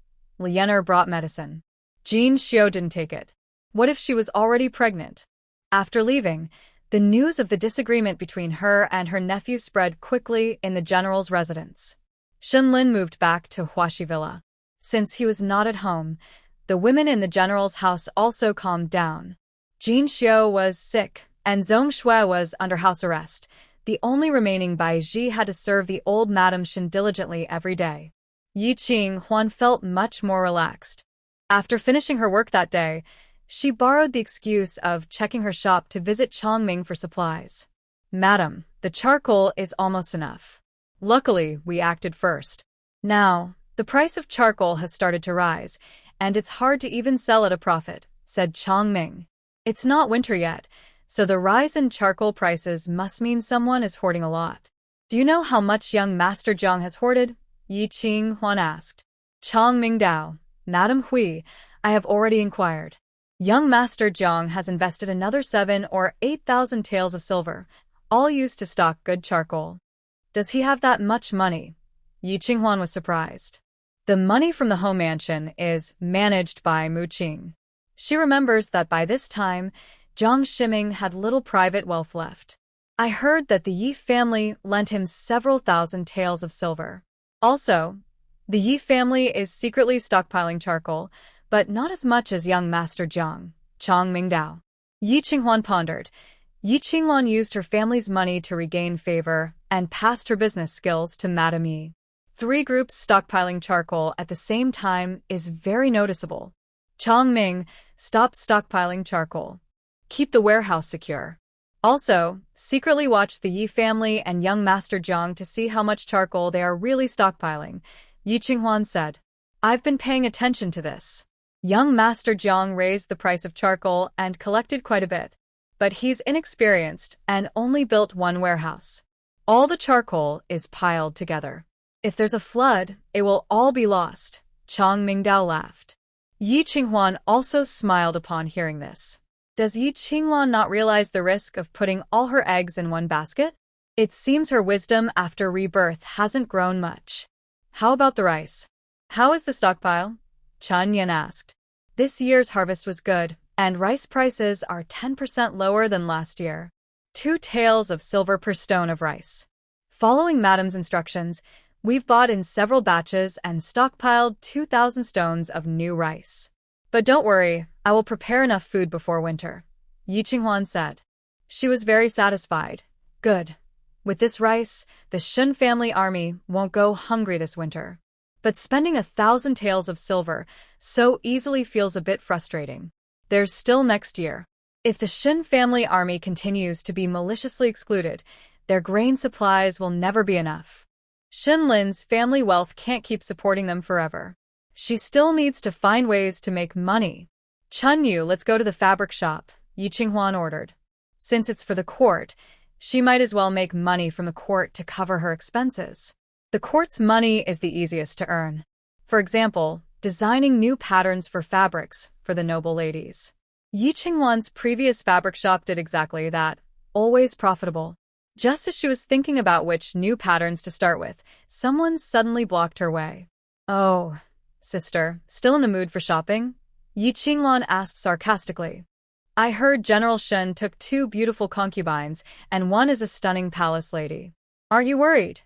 Lianer brought medicine. Jin Xiu didn't take it. What if she was already pregnant? After leaving, the news of the disagreement between her and her nephew spread quickly in the general's residence. Shinlin moved back to Huaxi Villa. Since he was not at home, the women in the general's house also calmed down. Jin Xiu was sick, and Zhong Shui was under house arrest. The only remaining Bai Ji had to serve the old Madam Shin diligently every day. Yi Qinghuan felt much more relaxed. After finishing her work that day, she borrowed the excuse of checking her shop to visit Chongming for supplies. Madam, the charcoal is almost enough. Luckily, we acted first. Now, the price of charcoal has started to rise, and it's hard to even sell at a profit, said Chongming. It's not winter yet, so the rise in charcoal prices must mean someone is hoarding a lot. Do you know how much young Master Jiang has hoarded? Yi Qinghuan asked. Chongming Dao, Madam Hui, I have already inquired. Young Master Jiang has invested another 7,000 or 8,000 taels of silver, all used to stock good charcoal. Does he have that much money? Yi Qinghuan was surprised. The money from the home mansion is managed by Mu Qing. She remembers that by this time, Jiang Shiming had little private wealth left. I heard that the Yi family lent him several thousand taels of silver. Also, the Yi family is secretly stockpiling charcoal, but not as much as young Master Jiang, Chongming Dao. Yi Qinghuan pondered. Yi Qinghuan used her family's money to regain favor and passed her business skills to Madame Yi. 3 groups stockpiling charcoal at the same time is very noticeable. Chongming, stop stockpiling charcoal. Keep the warehouse secure. Also, secretly watch the Yi family and young Master Jiang to see how much charcoal they are really stockpiling, Yi Qinghuan said. I've been paying attention to this. Young Master Jiang raised the price of charcoal and collected quite a bit. But he's inexperienced and only built 1 warehouse. All the charcoal is piled together. If there's a flood, it will all be lost, Chong Mingdao laughed. Yi Qinghuan also smiled upon hearing this. Does Yi Qinghuan not realize the risk of putting all her eggs in one basket? It seems her wisdom after rebirth hasn't grown much. How about the rice? How is the stockpile? Chen Yan asked. This year's harvest was good, and rice prices are 10% lower than last year. 2 taels of silver per stone of rice. Following Madame's instructions, we've bought in several batches and stockpiled 2,000 stones of new rice. But don't worry, I will prepare enough food before winter, Yi Qinghuan said. She was very satisfied. Good. With this rice, the Shun family army won't go hungry this winter. But spending 1,000 taels of silver so easily feels a bit frustrating. There's still next year. If the Shin family army continues to be maliciously excluded, their grain supplies will never be enough. Shin Lin's family wealth can't keep supporting them forever. She still needs to find ways to make money. Chun Yu, let's go to the fabric shop, Yi Qinghuan ordered. Since it's for the court, she might as well make money from the court to cover her expenses. The court's money is the easiest to earn. For example, designing new patterns for fabrics for the noble ladies. Yi Qinghuan's previous fabric shop did exactly that, always profitable. Just as she was thinking about which new patterns to start with, someone suddenly blocked her way. "Oh, sister, still in the mood for shopping?" Yi Qinghuan asked sarcastically. "I heard General Shen took 2 beautiful concubines, and one is a stunning palace lady. Aren't you worried?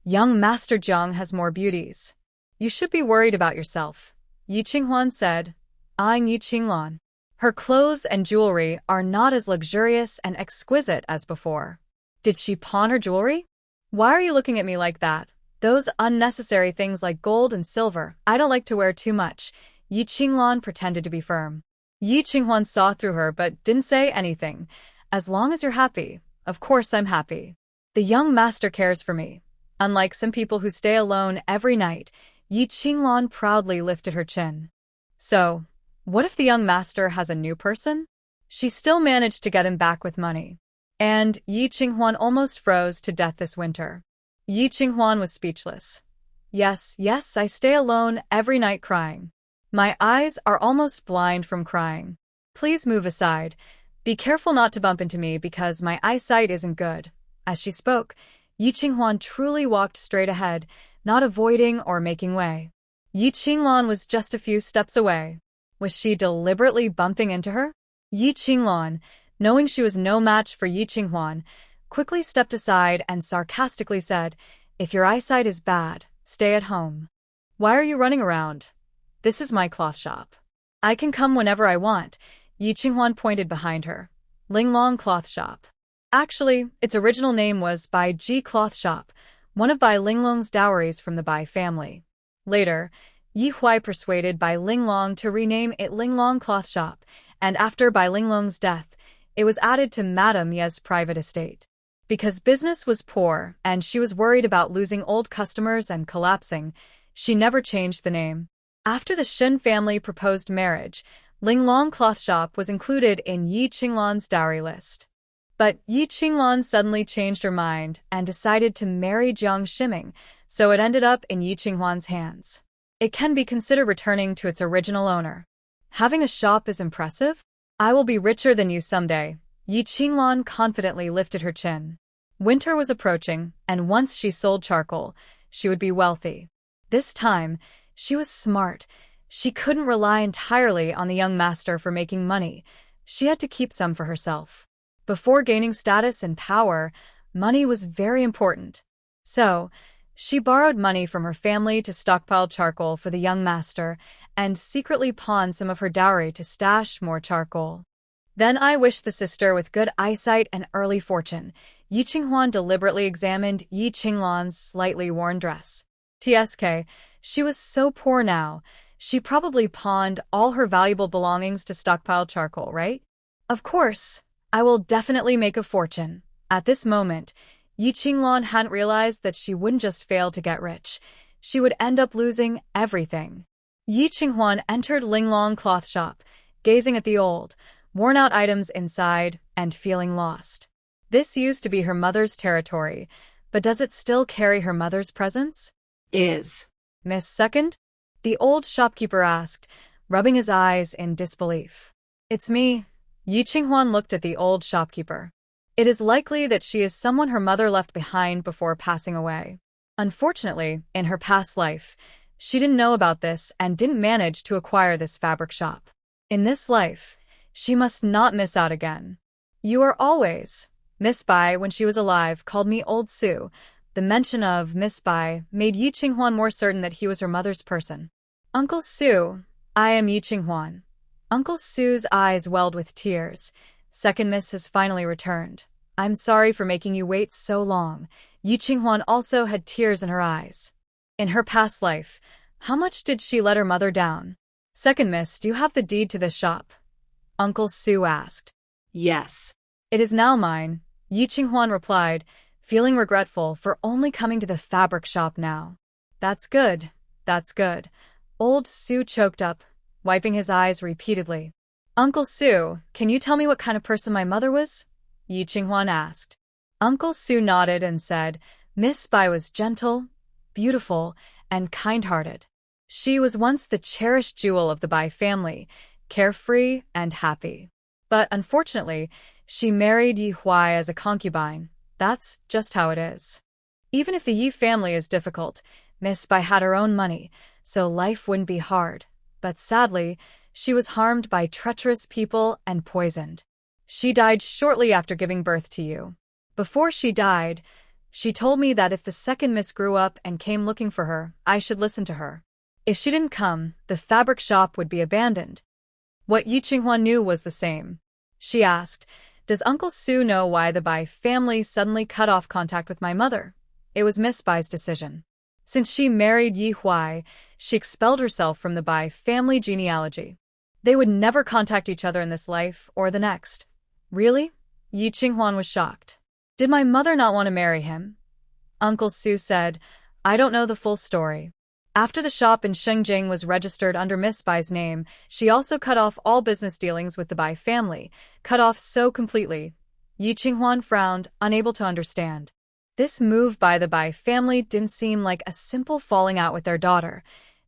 Young Master Jiang has more beauties. You should be worried about yourself," Yi Qinghuan said, eyeing Yi Qinglan. Her clothes and jewelry are not as luxurious and exquisite as before. Did she pawn her jewelry? Why are you looking at me like that? Those unnecessary things like gold and silver, I don't like to wear too much. Yi Qinglan pretended to be firm. Yi Qinghuan saw through her but didn't say anything. As long as you're happy, of course I'm happy. The young master cares for me. Unlike some people who stay alone every night, Yi Qinglan proudly lifted her chin. So, what if the young master has a new person? She still managed to get him back with money. And Yi Qinghuan almost froze to death this winter. Yi Qinghuan was speechless. Yes, I stay alone every night crying. My eyes are almost blind from crying. Please move aside. Be careful not to bump into me because my eyesight isn't good. As she spoke, Yi Qinghuan truly walked straight ahead, not avoiding or making way. Yi Qinglan was just a few steps away. Was she deliberately bumping into her? Yi Qinglan, knowing she was no match for Yi Qinghuan, quickly stepped aside and sarcastically said, "If your eyesight is bad, stay at home. Why are you running around? This is my cloth shop. I can come whenever I want." Yi Qinghuan pointed behind her. Linglong Cloth Shop. Actually, its original name was Bai Ji Cloth Shop, one of Bai Linglong's dowries from the Bai family. Later, Yi Huai persuaded Bai Linglong to rename it Linglong Cloth Shop, and after Bai Linglong's death, it was added to Madame Ye's private estate. Because business was poor and she was worried about losing old customers and collapsing, she never changed the name. After the Shin family proposed marriage, Linglong Cloth Shop was included in Yi Qinglan's dowry list. But Yi Qinglan suddenly changed her mind and decided to marry Jiang Shiming, so it ended up in Yi Qinghuan's hands. It can be considered returning to its original owner. Having a shop is impressive. I will be richer than you someday. Yi Qinglan confidently lifted her chin. Winter was approaching, and once she sold charcoal, she would be wealthy. This time, she was smart. She couldn't rely entirely on the young master for making money. She had to keep some for herself. Before gaining status and power, money was very important. So, she borrowed money from her family to stockpile charcoal for the young master and secretly pawned some of her dowry to stash more charcoal. Then I wished the sister with good eyesight and early fortune. Yi Qinghuan deliberately examined Yi Qinglan's slightly worn dress. TSK, she was so poor now, she probably pawned all her valuable belongings to stockpile charcoal, right? Of course, I will definitely make a fortune. At this moment, Yi Qinglan hadn't realized that she wouldn't just fail to get rich. She would end up losing everything. Yi Qinghuan entered Linglong Cloth Shop, gazing at the old, worn-out items inside and feeling lost. This used to be her mother's territory, but does it still carry her mother's presence? Is Miss Second? The old shopkeeper asked, rubbing his eyes in disbelief. It's me. Yi Qinghuan looked at the old shopkeeper. It is likely that she is someone her mother left behind before passing away. Unfortunately, in her past life, she didn't know about this and didn't manage to acquire this fabric shop. In this life, she must not miss out again. You are always. Miss Bai, when she was alive, called me Old Su. The mention of Miss Bai made Yi Qinghuan more certain that he was her mother's person. Uncle Su, I am Yi Qinghuan. Uncle Su's eyes welled with tears. Second Miss has finally returned. I'm sorry for making you wait so long. Yi Qinghuan also had tears in her eyes. In her past life, how much did she let her mother down? Second Miss, do you have the deed to this shop? Uncle Su asked. Yes. It is now mine, Yi Qinghuan replied, feeling regretful for only coming to the fabric shop now. That's good, that's good. Old Su choked up, wiping his eyes repeatedly. Uncle Su, can you tell me what kind of person my mother was? Yi Qinghuan asked. Uncle Su nodded and said, Miss Bai was gentle, beautiful, and kind-hearted. She was once the cherished jewel of the Bai family, carefree and happy. But unfortunately, she married Yi Huai as a concubine. That's just how it is. Even if the Yi family is difficult, Miss Bai had her own money, so life wouldn't be hard. But sadly, she was harmed by treacherous people and poisoned. She died shortly after giving birth to you. Before she died, she told me that if the second miss grew up and came looking for her, I should listen to her. If she didn't come, the fabric shop would be abandoned. What Yi Qinghuan knew was the same. She asked, Does Uncle Su know why the Bai family suddenly cut off contact with my mother? It was Miss Bai's decision. Since she married Yi Huai, she expelled herself from the Bai family genealogy. They would never contact each other in this life or the next. Really? Yi Qinghuan was shocked. Did my mother not want to marry him? Uncle Su said, I don't know the full story. After the shop in Shengjing was registered under Miss Bai's name, she also cut off all business dealings with the Bai family, cut off so completely. Yi Qinghuan frowned, unable to understand. This move by the Bai family didn't seem like a simple falling out with their daughter.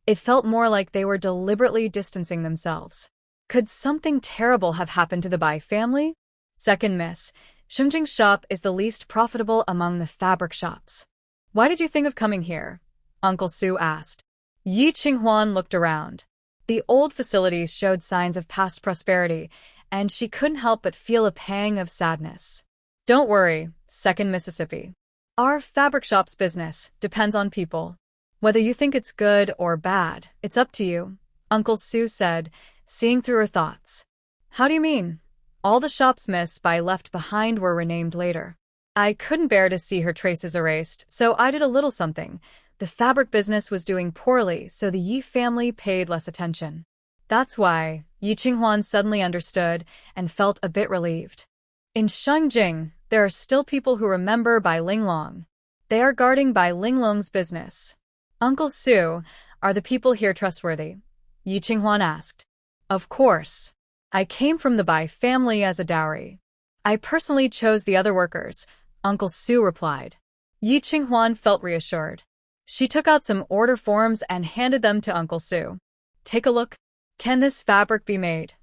It felt more like they were deliberately distancing themselves. Could something terrible have happened to the Bai family? Second miss, Shengjing's shop is the least profitable among the fabric shops. Why did you think of coming here? Uncle Su asked. Yi Qinghuan looked around. The old facilities showed signs of past prosperity, and she couldn't help but feel a pang of sadness. Don't worry, Second Mississippi. Our fabric shop's business depends on people. Whether you think it's good or bad, it's up to you, Uncle Su said, seeing through her thoughts. How do you mean? All the shops Miss Bai left behind were renamed later. I couldn't bear to see her traces erased, so I did a little something. The fabric business was doing poorly, so the Yi family paid less attention. That's why, Yi Qinghuan suddenly understood and felt a bit relieved. In Shengjing, there are still people who remember Bai Linglong. They are guarding Bai Linglong's business. Uncle Su, are the people here trustworthy? Yi Qinghuan asked. Of course. I came from the Bai family as a dowry. I personally chose the other workers, Uncle Su replied. Yi Qinghuan felt reassured. She took out some order forms and handed them to Uncle Su. Take a look. Can this fabric be made?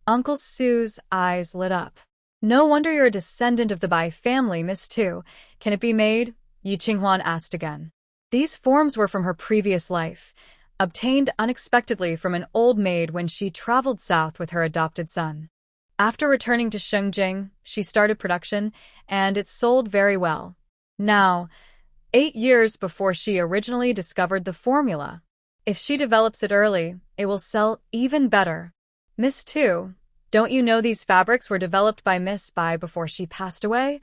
Uncle Su's eyes lit up. No wonder you're a descendant of the Bai family, Miss Tu. Can it be made? Yi Qinghuan asked again. These forms were from her previous life, obtained unexpectedly from an old maid when she traveled south with her adopted son. After returning to Shengjing, she started production, and it sold very well. Now, 8 years before she originally discovered the formula. If she develops it early, it will sell even better. Miss Tu, don't you know these fabrics were developed by Miss Bai before she passed away?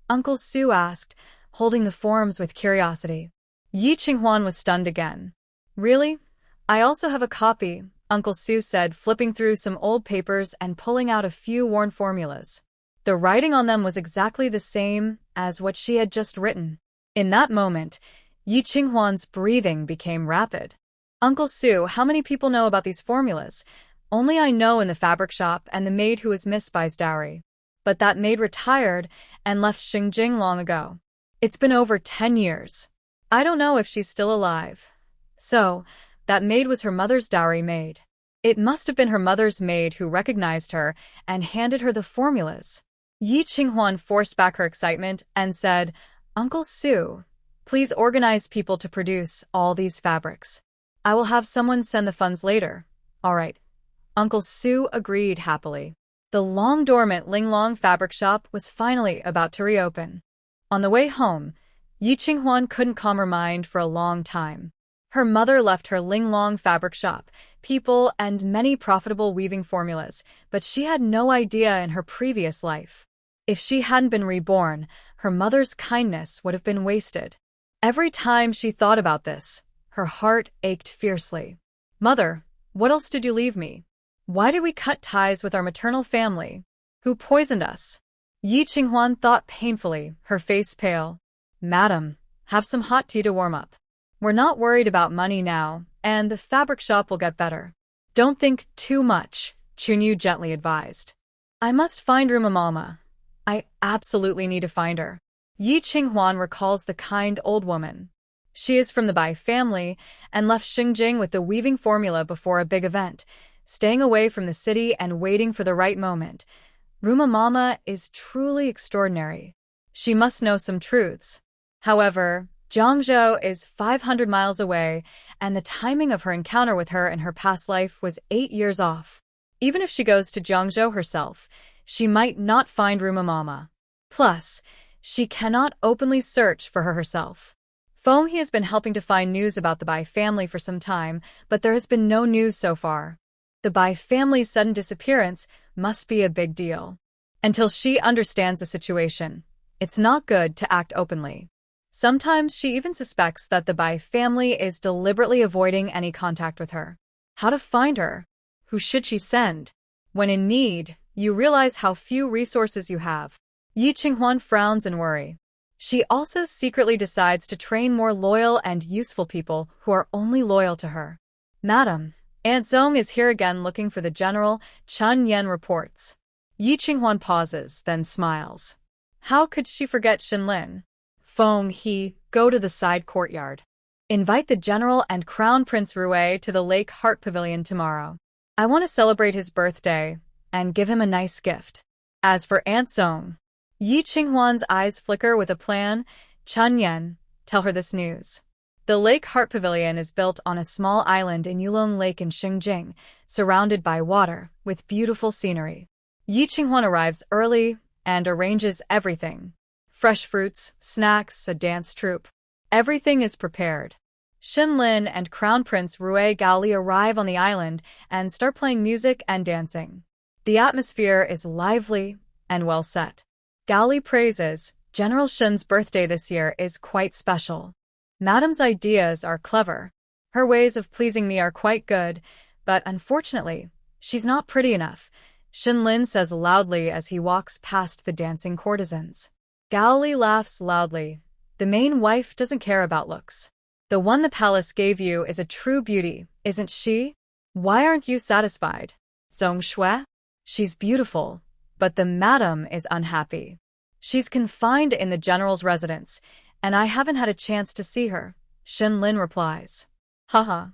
Uncle Su asked, holding the forms with curiosity. Yi Qinghuan was stunned again. Really? I also have a copy, Uncle Su said, flipping through some old papers and pulling out a few worn formulas. The writing on them was exactly the same as what she had just written. In that moment, Yi Qinghuan's breathing became rapid. Uncle Su, how many people know about these formulas? Only I know in the fabric shop and the maid who was Miss Bai's dowry. But that maid retired and left Shengjing long ago. It's been over 10 years. I don't know if she's still alive. So, that maid was her mother's dowry maid. It must have been her mother's maid who recognized her and handed her the formulas. Yi Qinghuan forced back her excitement and said, Uncle Su, please organize people to produce all these fabrics. I will have someone send the funds later. All right. Uncle Su agreed happily. The long-dormant Linglong fabric shop was finally about to reopen. On the way home, Yi Qinghuan couldn't calm her mind for a long time. Her mother left her Linglong fabric shop, people, and many profitable weaving formulas, but she had no idea in her previous life. If she hadn't been reborn, her mother's kindness would have been wasted. Every time she thought about this, her heart ached fiercely. Mother, what else did you leave me? Why did we cut ties with our maternal family? Who poisoned us? Yi Qinghuan thought painfully, her face pale. Madam, have some hot tea to warm up. We're not worried about money now, and the fabric shop will get better. Don't think too much, Chunyu gently advised. I must find Rumamalma. I absolutely need to find her. Yi Qinghuan recalls the kind old woman. She is from the Bai family and left Xingjing with the weaving formula before a big event, staying away from the city and waiting for the right moment. Rumamalma is truly extraordinary. She must know some truths. However, Jiangzhou is 500 miles away, and the timing of her encounter with her in her past life was 8 years off. Even if she goes to Jiangzhou herself, she might not find Rumamalma. Plus, she cannot openly search for her herself. Feng He has been helping to find news about the Bai family for some time, but there has been no news so far. The Bai family's sudden disappearance must be a big deal. Until she understands the situation, it's not good to act openly. Sometimes she even suspects that the Bai family is deliberately avoiding any contact with her. How to find her? Who should she send? When in need, you realize how few resources you have. Yi Qinghuan frowns in worry. She also secretly decides to train more loyal and useful people who are only loyal to her. Madam, Aunt Zong is here again looking for the general, Chun Yen reports. Yi Qinghuan pauses, then smiles. How could she forget Xinlin? Feng He, go to the side courtyard. Invite the general and Crown Prince Rui to the Lake Heart Pavilion tomorrow. I want to celebrate his birthday and give him a nice gift. As for Aunt Zong, Yi Qinghuan's eyes flicker with a plan. Chun Yen, tell her this news. The Lake Heart Pavilion is built on a small island in Yulong Lake in Xingjing, surrounded by water, with beautiful scenery. Yi Qinghuan arrives early and arranges everything. Fresh fruits, snacks, a dance troupe. Everything is prepared. Xinlin and Crown Prince Rui Gaoli arrive on the island and start playing music and dancing. The atmosphere is lively and well set. Gaoli praises, General Shen's birthday this year is quite special. Madam's ideas are clever. Her ways of pleasing me are quite good, but unfortunately, she's not pretty enough, Xinlin says loudly as he walks past the dancing courtesans. Gaoli laughs loudly. The main wife doesn't care about looks. The one the palace gave you is a true beauty, isn't she? Why aren't you satisfied? Zong Shui? She's beautiful, but the madam is unhappy. She's confined in the general's residence, and I haven't had a chance to see her, Xinlin replies. Haha.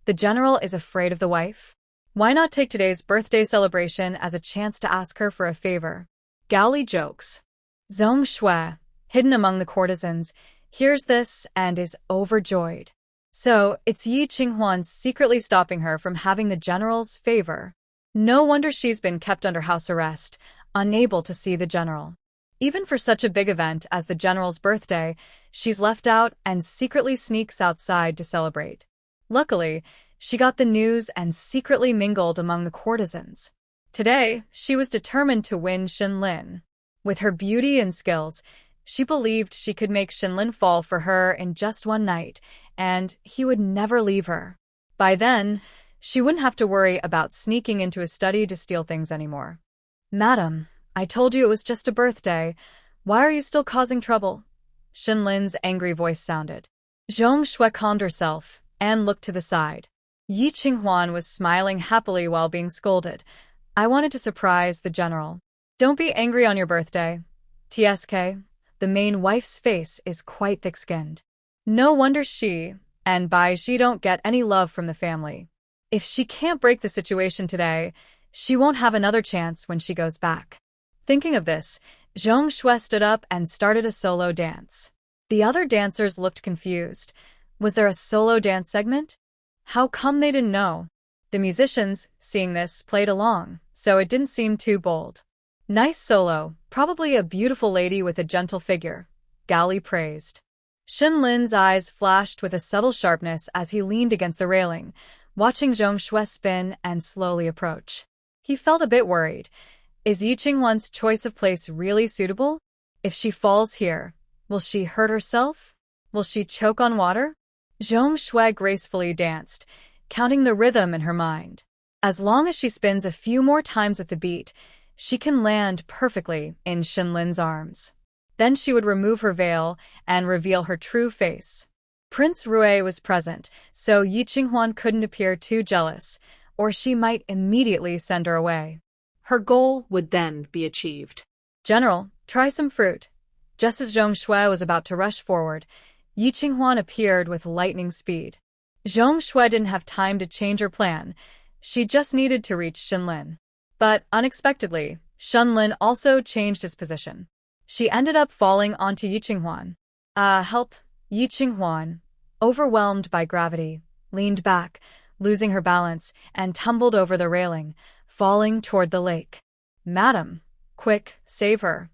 The general is afraid of the wife? Why not take today's birthday celebration as a chance to ask her for a favor? Gaoli jokes. Zong Shui, hidden among the courtesans, hears this and is overjoyed. So, it's Yi Qinghuan secretly stopping her from having the general's favor. No wonder she's been kept under house arrest, unable to see the general. Even for such a big event as the general's birthday, she's left out and secretly sneaks outside to celebrate. Luckily, she got the news and secretly mingled among the courtesans. Today, she was determined to win Xinlin. With her beauty and skills, she believed she could make Xinlin fall for her in just one night, and he would never leave her. By then, she wouldn't have to worry about sneaking into his study to steal things anymore. Madam, I told you it was just a birthday. Why are you still causing trouble? Xinlin's angry voice sounded. Zhong Shui calmed herself and looked to the side. Yi Qinghuan was smiling happily while being scolded. I wanted to surprise the general. Don't be angry on your birthday. TSK, the main wife's face is quite thick-skinned. No wonder she and Bai Ji don't get any love from the family. If she can't break the situation today, she won't have another chance when she goes back. Thinking of this, Zhong Shui stood up and started a solo dance. The other dancers looked confused. Was there a solo dance segment? How come they didn't know? The musicians, seeing this, played along, so it didn't seem too bold. Nice solo, probably a beautiful lady with a gentle figure, Gaoli praised. Xinlin's eyes flashed with a subtle sharpness as he leaned against the railing, watching Zhong Shui spin and slowly approach. He felt a bit worried. Is Yi Qinghuan's choice of place really suitable? If she falls here, will she hurt herself? Will she choke on water? Zhong Shui gracefully danced, counting the rhythm in her mind. As long as she spins a few more times with the beat, She can land perfectly in Shinlin's arms. Then she would remove her veil and reveal her true face. Prince Rui was present, so Yi Qinghuan couldn't appear too jealous, or she might immediately send her away. Her goal would then be achieved. General, try some fruit. Just as Zhong Shui was about to rush forward, Yi Qinghuan appeared with lightning speed. Zhong Shui didn't have time to change her plan. She just needed to reach Shinlin. But unexpectedly, Shinlin also changed his position. She ended up falling onto Yi Qinghuan. Help! Yi Qinghuan, overwhelmed by gravity, leaned back, losing her balance, and tumbled over the railing, falling toward the lake. Madam, quick, save her.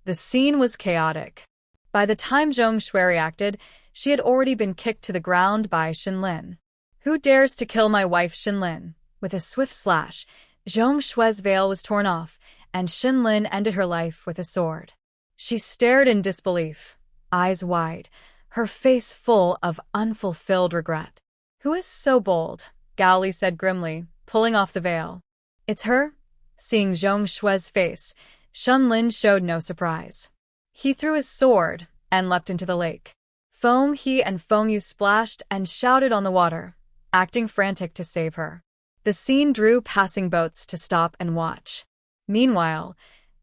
The scene was chaotic. By the time Zhong Shui reacted, she had already been kicked to the ground by Shinlin. Who dares to kill my wife Shinlin? With a swift slash, Zhong Shui's veil was torn off, and Shinlin ended her life with a sword. She stared in disbelief, eyes wide, her face full of unfulfilled regret. Who is so bold? Gao Li said grimly, pulling off the veil. It's her? Seeing Zhong Shui's face, Shinlin showed no surprise. He threw his sword and leapt into the lake. Foam He and Feng Yu splashed and shouted on the water, acting frantic to save her. The scene drew passing boats to stop and watch. Meanwhile,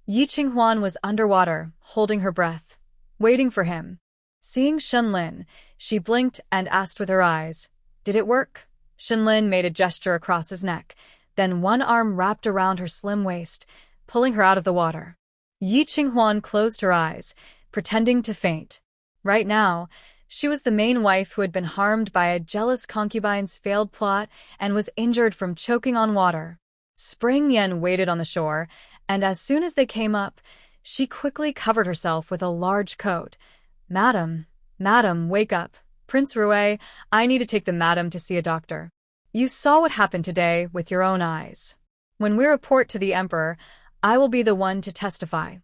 Yi Qinghuan was underwater, holding her breath, waiting for him. Seeing Shinlin, she blinked and asked with her eyes, "Did it work?" Shinlin made a gesture across his neck, then one arm wrapped around her slim waist, pulling her out of the water. Yi Qinghuan closed her eyes, pretending to faint. Right now, she was the main wife who had been harmed by a jealous concubine's failed plot and was injured from choking on water. Spring Yen waited on the shore, and as soon as they came up, she quickly covered herself with a large coat. Madam, wake up. Prince Rui, I need to take the madam to see a doctor. You saw what happened today with your own eyes. When we report to the emperor, I will be the one to testify.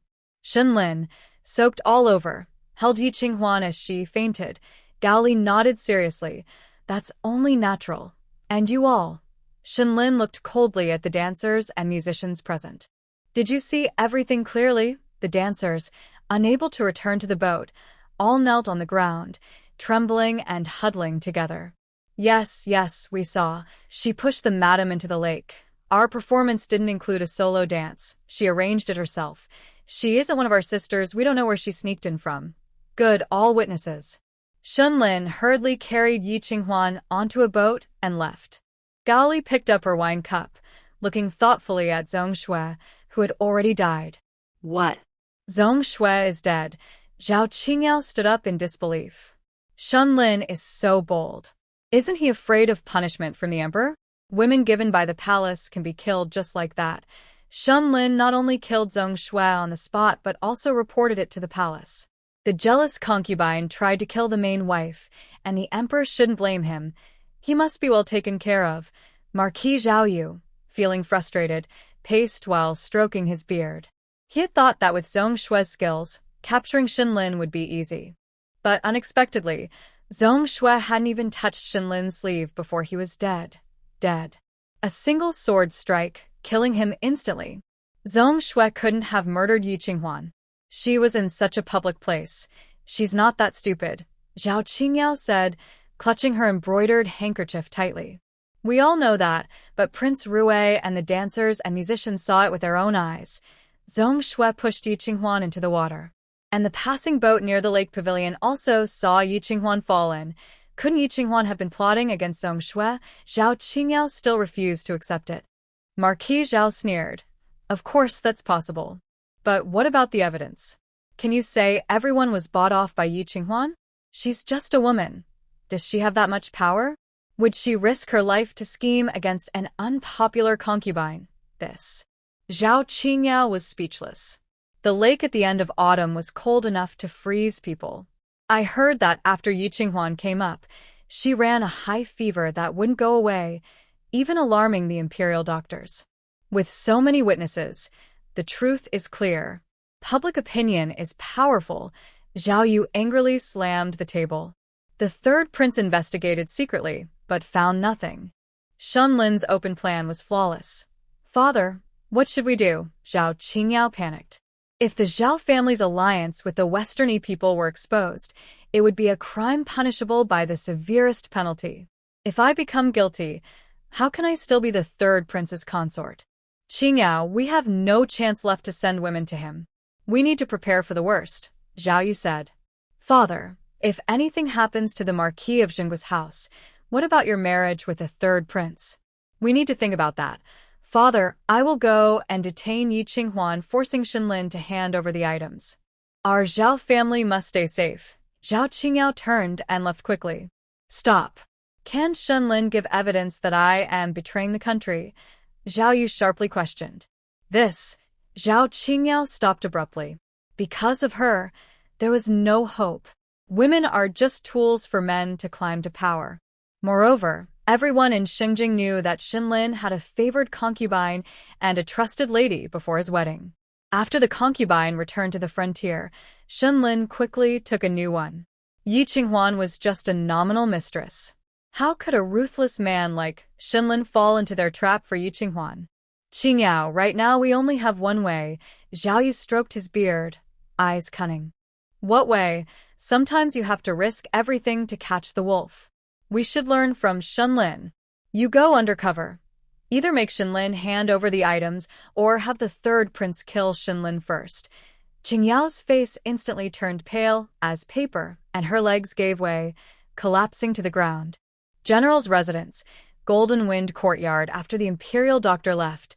Shinlin, soaked all over, held Yi Qinghuan as she fainted. Gao Li nodded seriously. That's only natural. And you all? Shinlin looked coldly at the dancers and musicians present. Did you see everything clearly? The dancers, unable to return to the boat, all knelt on the ground, trembling and huddling together. Yes, we saw. She pushed the madam into the lake. Our performance didn't include a solo dance. She arranged it herself. She isn't one of our sisters. We don't know where she sneaked in from. Good, all witnesses. Shinlin hurriedly carried Yi Qinghuan onto a boat and left. Gao Li picked up her wine cup, looking thoughtfully at Zhong Shui, who had already died. What? Zhong Shui is dead. Zhao Qingyao stood up in disbelief. Shinlin is so bold. Isn't he afraid of punishment from the emperor? Women given by the palace can be killed just like that. Shinlin not only killed Zhong Shui on the spot but also reported it to the palace. The jealous concubine tried to kill the main wife, and the emperor shouldn't blame him. He must be well taken care of. Marquis Zhao Yu, feeling frustrated, paced while stroking his beard. He had thought that with Zhong Shui's skills, capturing Shinlin would be easy. But unexpectedly, Zhong Shui hadn't even touched Shinlin's sleeve before he was dead. A single sword strike, killing him instantly. Zhong Shui couldn't have murdered Yi Qinghuan. She was in such a public place. She's not that stupid, Zhao Qingyao said, clutching her embroidered handkerchief tightly. We all know that, but Prince Rui and the dancers and musicians saw it with their own eyes. Zhong Shui pushed Yi Qinghuan into the water. And the passing boat near the lake pavilion also saw Yi Qinghuan fall in. Couldn't Yi Qinghuan have been plotting against Zhong Shui? Zhao Qingyao still refused to accept it. Marquis Zhao sneered. Of course that's possible. But what about the evidence? Can you say everyone was bought off by Yi Qinghuan? She's just a woman. Does she have that much power? Would she risk her life to scheme against an unpopular concubine? Zhao Qingyao was speechless. The lake at the end of autumn was cold enough to freeze people. I heard that after Yi Qinghuan came up, she ran a high fever that wouldn't go away, even alarming the imperial doctors. With so many witnesses, the truth is clear. Public opinion is powerful. Zhao Yu angrily slammed the table. The third prince investigated secretly, but found nothing. Shinlin's open plan was flawless. Father, What should we do? Zhao Qingyao panicked. If the Zhao family's alliance with the Western people were exposed, it would be a crime punishable by the severest penalty. If I become guilty, how can I still be the third prince's consort? Qingyao, we have no chance left to send women to him. We need to prepare for the worst, Zhao Yu said. Father, if anything happens to the Marquis of Jingguo's house, what about your marriage with the third prince? We need to think about that. Father, I will go and detain Yi Qinghuan, forcing Shenlin to hand over the items. Our Zhao family must stay safe. Zhao Qingyao turned and left quickly. Stop. Can Shenlin give evidence that I am betraying the country? Zhao Yu sharply questioned. Zhao Qingyao stopped abruptly. Because of her, there was no hope. Women are just tools for men to climb to power. Moreover, everyone in Xingjing knew that Shenlin had a favored concubine and a trusted lady before his wedding. After the concubine returned to the frontier, Shenlin quickly took a new one. Yi Qinghuan was just a nominal mistress. How could a ruthless man like Shenlin fall into their trap for Yi Qinghuan? Qingyao, right now we only have one way. Zhao Yu stroked his beard, eyes cunning. What way? Sometimes you have to risk everything to catch the wolf. We should learn from Shenlin. You go undercover. Either make Shenlin hand over the items or have the third prince kill Shenlin first. Qingyao's face instantly turned pale as paper, and her legs gave way, collapsing to the ground. General's residence, Golden Wind Courtyard. After the imperial doctor left,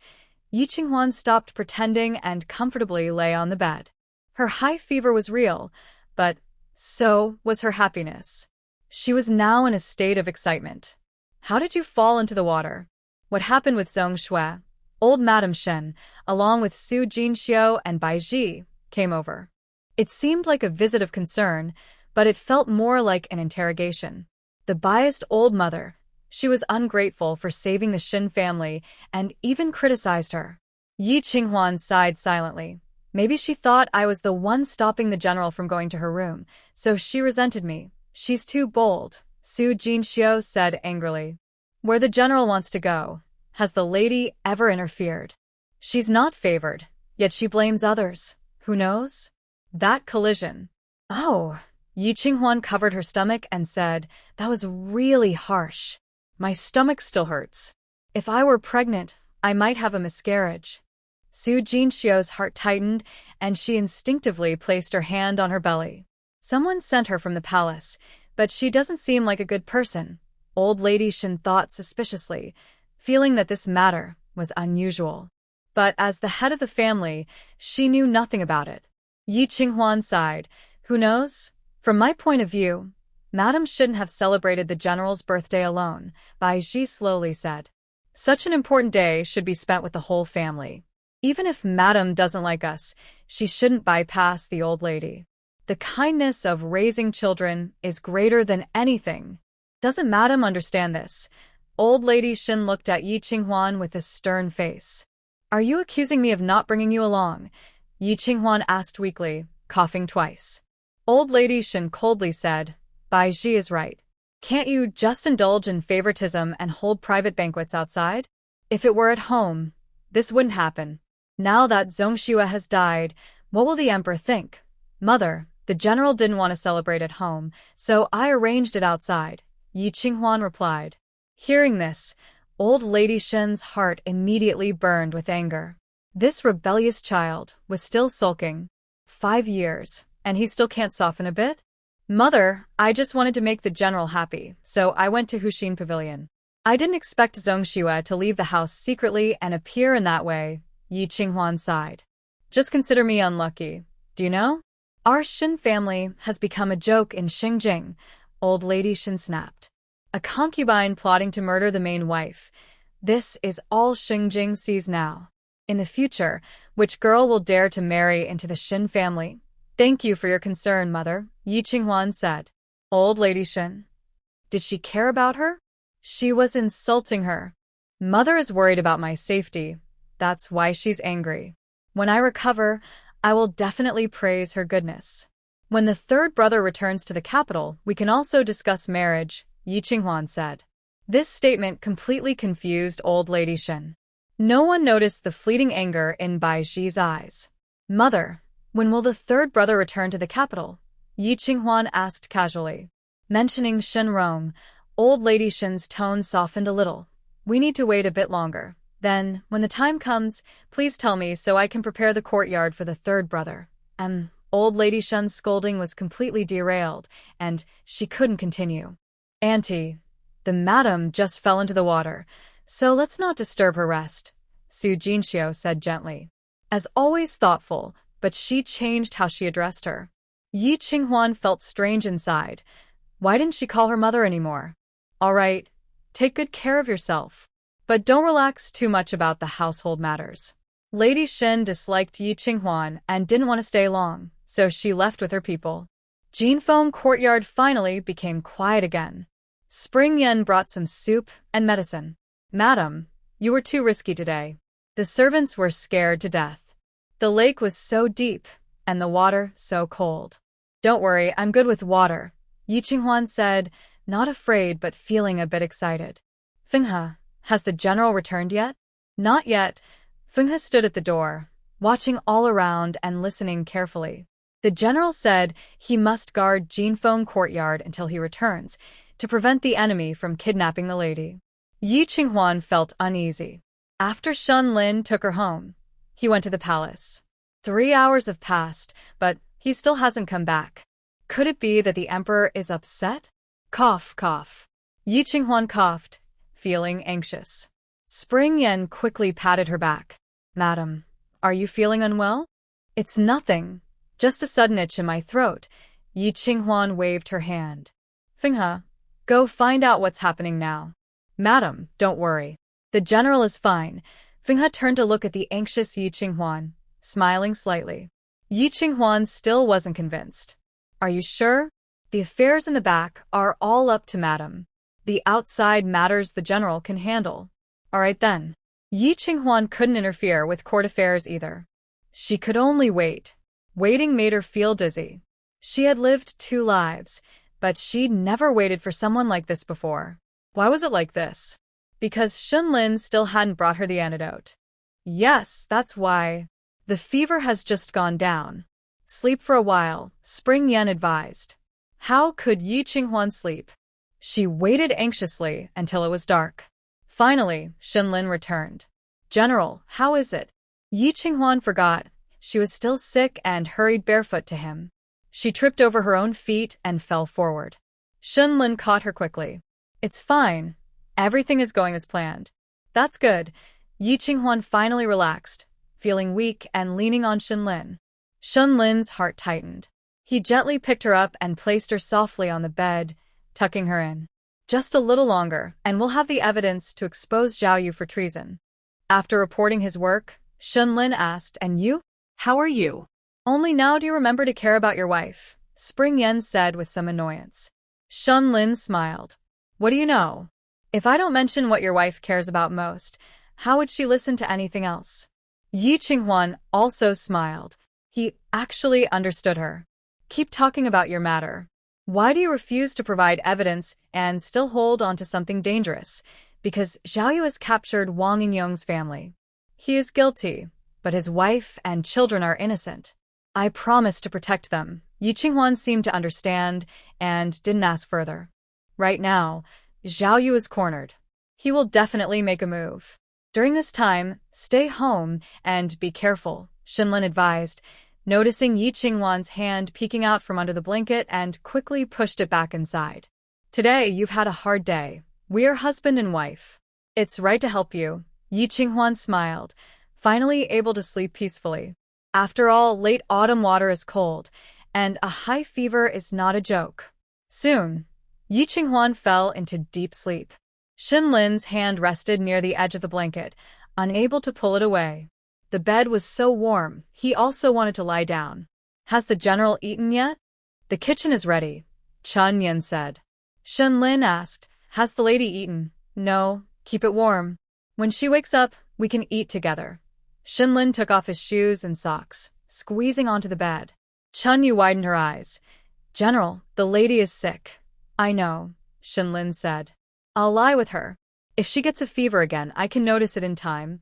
Yi Qinghuan stopped pretending and comfortably lay on the bed. Her high fever was real, but so was her happiness. She was now in a state of excitement. How did you fall into the water? What happened with Zhong Shui? Old Madame Shen, along with Su Jinxiu and Bai Ji, came over. It seemed like a visit of concern, but it felt more like an interrogation. The biased old mother. She was ungrateful for saving the Shen family and even criticized her. Yi Qinghuan sighed silently. Maybe she thought I was the one stopping the general from going to her room, so she resented me. She's too bold, Su Jinxiu said angrily. Where the general wants to go. Has the lady ever interfered? She's not favored, yet she blames others. Who knows? That collision. Oh. Yi Qinghuan covered her stomach and said, that was really harsh. My stomach still hurts. If I were pregnant, I might have a miscarriage. Su Jinxiu's heart tightened, and she instinctively placed her hand on her belly. Someone sent her from the palace, but she doesn't seem like a good person. Old Lady Shen thought suspiciously, feeling that this matter was unusual. But as the head of the family, she knew nothing about it. Yi Qinghuan sighed. Who knows? From my point of view, Madame shouldn't have celebrated the general's birthday alone, Bai Ji slowly said. Such an important day should be spent with the whole family. Even if Madame doesn't like us, she shouldn't bypass the old lady. The kindness of raising children is greater than anything. Doesn't Madame understand this? Old Lady Shen looked at Yi Qinghuan with a stern face. Are you accusing me of not bringing you along? Yi Qinghuan asked weakly, coughing twice. Old Lady Shen coldly said, Bai Ji is right. Can't you just indulge in favoritism and hold private banquets outside? If it were at home, this wouldn't happen. Now that Zhong Shui has died, what will the emperor think? Mother, the general didn't want to celebrate at home, so I arranged it outside, Yi Qinghuan replied. Hearing this, Old Lady Shen's heart immediately burned with anger. This rebellious child was still sulking. 5 years, and he still can't soften a bit? Mother, I just wanted to make the general happy, so I went to Huxin Pavilion. I didn't expect Zhong Shui to leave the house secretly and appear in that way, Yi Qinghuan sighed. Just consider me unlucky. Do you know? Our Shen family has become a joke in Xingjing, Old Lady Shen snapped. A concubine plotting to murder the main wife. This is all Xingjing sees now. In the future, which girl will dare to marry into the Shen family? Thank you for your concern, Mother, Yi Qinghuan said. Old Lady Shen. Did she care about her? She was insulting her. Mother is worried about my safety. That's why she's angry. When I recover, I will definitely praise her goodness. When the third brother returns to the capital, we can also discuss marriage, Yi Qinghuan said. This statement completely confused Old Lady Shen. No one noticed the fleeting anger in Bai Ji's eyes. Mother, when will the third brother return to the capital? Yi Qinghuan asked casually. Mentioning Shen Rong, old lady Shen's tone softened a little. We need to wait a bit longer. Then, when the time comes, please tell me so I can prepare the courtyard for the third brother. Old lady Shen's scolding was completely derailed, and she couldn't continue. Auntie, the madam just fell into the water, so let's not disturb her rest, Su Jinxiu said gently. As always thoughtful, but she changed how she addressed her. Yi Qinghuan felt strange inside. Why didn't she call her mother anymore? All right, take good care of yourself. But don't relax too much about the household matters. Lady Shen disliked Yi Qinghuan and didn't want to stay long, so she left with her people. Jinfeng courtyard finally became quiet again. Spring Yen brought some soup and medicine. Madam, you were too risky today. The servants were scared to death. The lake was so deep, and the water so cold. Don't worry, I'm good with water, Yi Qinghuan said, not afraid but feeling a bit excited. Fenghe, has the general returned yet? Not yet. Fenghe stood at the door, watching all around and listening carefully. The general said he must guard Jinfeng courtyard until he returns, to prevent the enemy from kidnapping the lady. Yi Qinghuan felt uneasy. After Shen Lin took her home, he went to the palace. 3 hours have passed, but he still hasn't come back. Could it be that the emperor is upset? Cough, cough. Yi Qinghuan coughed, feeling anxious. Spring Yen quickly patted her back. Madam, are you feeling unwell? It's nothing, just a sudden itch in my throat. Yi Qinghuan waved her hand. Fenghe, go find out what's happening now. Madam, don't worry. The general is fine. Fenghe turned to look at the anxious Yi Qinghuan, smiling slightly. Yi Qinghuan still wasn't convinced. Are you sure? The affairs in the back are all up to madam. The outside matters the general can handle. All right then. Yi Qinghuan couldn't interfere with court affairs either. She could only wait. Waiting made her feel dizzy. She had lived 2 lives, but she'd never waited for someone like this before. Why was it like this? Because Shen Lin still hadn't brought her the antidote. Yes, that's why. The fever has just gone down. Sleep for a while, Spring Yen advised. How could Yi Qinghuan sleep? She waited anxiously until it was dark. Finally, Shen Lin returned. General, how is it? Yi Qinghuan forgot. She was still sick and hurried barefoot to him. She tripped over her own feet and fell forward. Shen Lin caught her quickly. It's fine. Everything is going as planned. That's good. Yi Qinghuan finally relaxed, feeling weak and leaning on Shen Lin. Shen Lin's heart tightened. He gently picked her up and placed her softly on the bed, tucking her in. Just a little longer, and we'll have the evidence to expose Zhao Yu for treason. After reporting his work, Shen Lin asked, and you? How are you? Only now do you remember to care about your wife, Spring Yen said with some annoyance. Shen Lin smiled. What do you know? If I don't mention what your wife cares about most, how would she listen to anything else? Yi Qinghuan also smiled. He actually understood her. Keep talking about your matter. Why do you refuse to provide evidence and still hold on to something dangerous? Because Zhao Yu has captured Wang Yingyong's family. He is guilty, but his wife and children are innocent. I promise to protect them. Yi Qinghuan seemed to understand and didn't ask further. Right now, Zhao Yu is cornered. He will definitely make a move. During this time, stay home and be careful, Shen Lin advised, noticing Yi Qinghuan's hand peeking out from under the blanket and quickly pushed it back inside. Today, you've had a hard day. We are husband and wife. It's right to help you. Yi Qinghuan smiled, finally able to sleep peacefully. After all, late autumn water is cold, and a high fever is not a joke. Soon, Yi Qinghuan fell into deep sleep. Shen Lin's hand rested near the edge of the blanket, unable to pull it away. The bed was so warm, he also wanted to lie down. Has the general eaten yet? The kitchen is ready, Chun Yin said. Shen Lin asked, has the lady eaten? No, keep it warm. When she wakes up, we can eat together. Shen Lin took off his shoes and socks, squeezing onto the bed. Chun Yu widened her eyes. General, the lady is sick. I know, Shen Lin said. I'll lie with her. If she gets a fever again, I can notice it in time.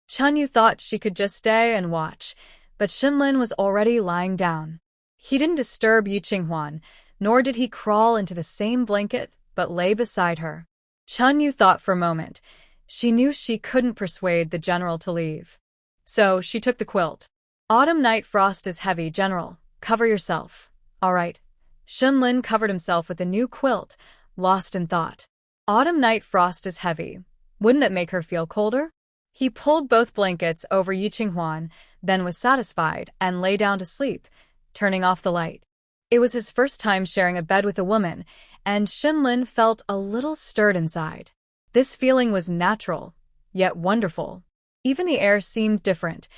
Chun Yu thought she could just stay and watch, but Shinlin was already lying down. He didn't disturb Yi Qinghuan, nor did he crawl into the same blanket, but lay beside her. Chun Yu thought for a moment. She knew she couldn't persuade the general to leave. So she took the quilt. Autumn night frost is heavy, General. Cover yourself. All right. Shinlin covered himself with a new quilt, lost in thought. Autumn night frost is heavy. Wouldn't it make her feel colder? He pulled both blankets over Yi Qinghuan, then was satisfied and lay down to sleep, turning off the light. It was his first time sharing a bed with a woman, and Shinlin felt a little stirred inside. This feeling was natural, yet wonderful. Even the air seemed different,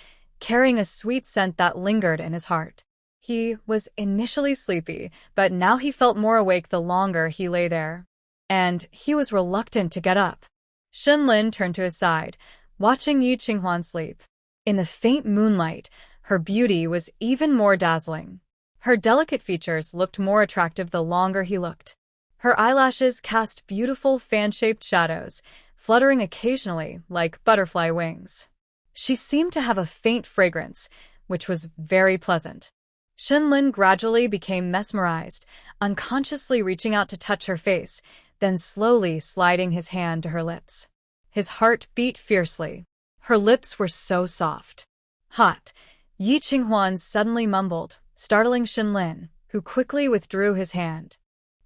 carrying a sweet scent that lingered in his heart. He was initially sleepy, but now he felt more awake the longer he lay there. And he was reluctant to get up. Shinlin turned to his side, watching Yi Qinghuan sleep. In the faint moonlight, her beauty was even more dazzling. Her delicate features looked more attractive the longer he looked. Her eyelashes cast beautiful fan-shaped shadows, fluttering occasionally like butterfly wings. She seemed to have a faint fragrance, which was very pleasant. Shinlin gradually became mesmerized, unconsciously reaching out to touch her face, then slowly sliding his hand to her lips. His heart beat fiercely. Her lips were so soft. Hot. Yi Qinghuan suddenly mumbled, startling Shinlin, who quickly withdrew his hand.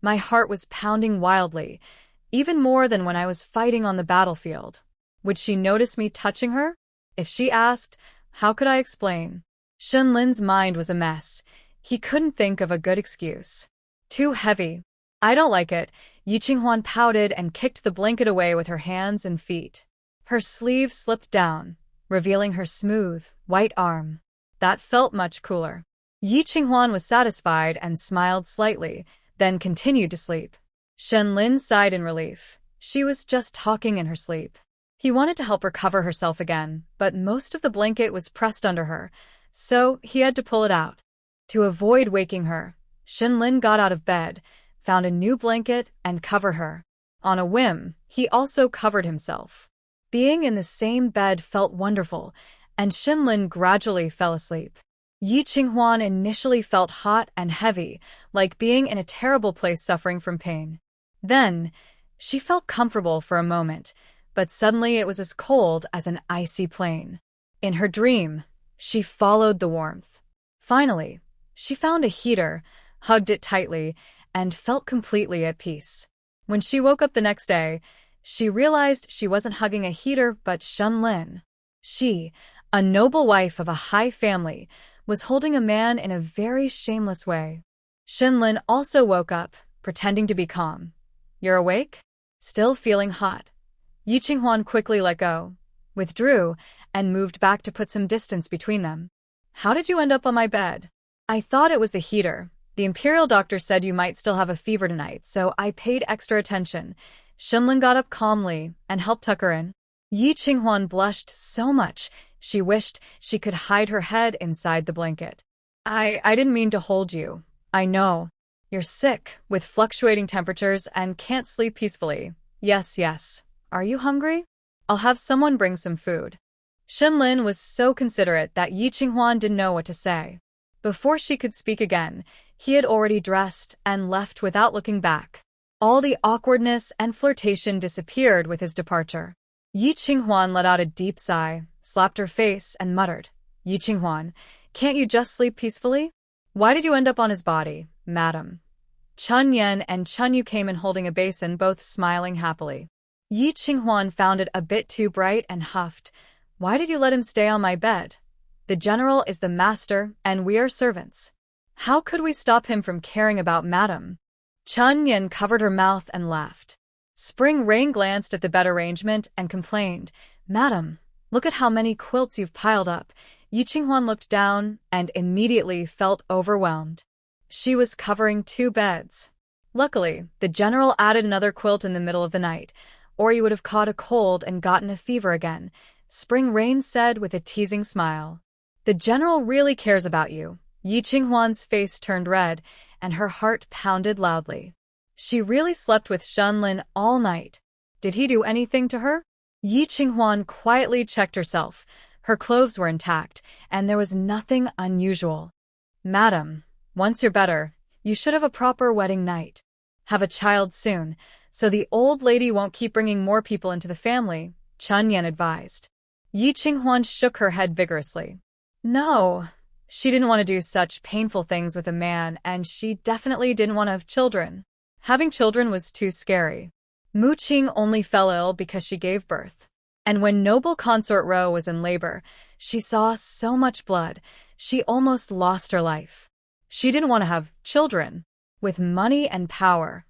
My heart was pounding wildly, even more than when I was fighting on the battlefield. Would she notice me touching her? If she asked, how could I explain? Shinlin's mind was a mess. He couldn't think of a good excuse. Too heavy. I don't like it. Yi Qinghuan pouted and kicked the blanket away with her hands and feet. Her sleeve slipped down, revealing her smooth, white arm. That felt much cooler. Yi Qinghuan was satisfied and smiled slightly, then continued to sleep. Shinlin sighed in relief. She was just talking in her sleep. He wanted to help her cover herself again, but most of the blanket was pressed under her, so he had to pull it out. To avoid waking her, Shinlin got out of bed, found a new blanket, and covered her. On a whim, he also covered himself. Being in the same bed felt wonderful, and Shinlin gradually fell asleep. Yi Qinghuan initially felt hot and heavy, like being in a terrible place suffering from pain. Then, she felt comfortable for a moment, but suddenly it was as cold as an icy plain. In her dream, she followed the warmth. Finally, she found a heater, hugged it tightly, and felt completely at peace. When she woke up the next day, she realized she wasn't hugging a heater but Shinlin. She, a noble wife of a high family, was holding a man in a very shameless way. Shinlin also woke up, pretending to be calm. You're awake? Still feeling hot. Yi Qinghuan quickly let go, withdrew, and moved back to put some distance between them. How did you end up on my bed? I thought it was the heater. The imperial doctor said you might still have a fever tonight, so I paid extra attention. Shinlin got up calmly and helped tuck her in. Yi Qinghuan blushed so much she wished she could hide her head inside the blanket. I didn't mean to hold you. I know. You're sick, with fluctuating temperatures, and can't sleep peacefully. Yes. Are you hungry? I'll have someone bring some food. Shinlin was so considerate that Yi Qinghuan didn't know what to say. Before she could speak again, he had already dressed and left without looking back. All the awkwardness and flirtation disappeared with his departure. Yi Qinghuan let out a deep sigh, slapped her face, and muttered, Yi Qinghuan, can't you just sleep peacefully? Why did you end up on his body, madam? Chun Yen and Chun Yu came in holding a basin, both smiling happily. Yi Qinghuan found it a bit too bright and huffed. Why did you let him stay on my bed? The general is the master, and we are servants. How could we stop him from caring about madam? Chun Yen covered her mouth and laughed. Spring Rain glanced at the bed arrangement and complained, Madam, look at how many quilts you've piled up. Yi Qinghuan looked down and immediately felt overwhelmed. She was covering 2 beds. Luckily, the general added another quilt in the middle of the night, or you would have caught a cold and gotten a fever again, Spring Rain said with a teasing smile. The general really cares about you. Yi Qinghuan's face turned red, and her heart pounded loudly. She really slept with Shinlin all night. Did he do anything to her? Yi Qinghuan quietly checked herself. Her clothes were intact, and there was nothing unusual. Madam, once you're better, you should have a proper wedding night. Have a child soon, so the old lady won't keep bringing more people into the family, Chun Yan advised. Yi Qinghuan shook her head vigorously. No, she didn't want to do such painful things with a man, and she definitely didn't want to have children. Having children was too scary. Mu Qing only fell ill because she gave birth. And when noble consort Ro was in labor, she saw so much blood, she almost lost her life. She didn't want to have children. With money and power,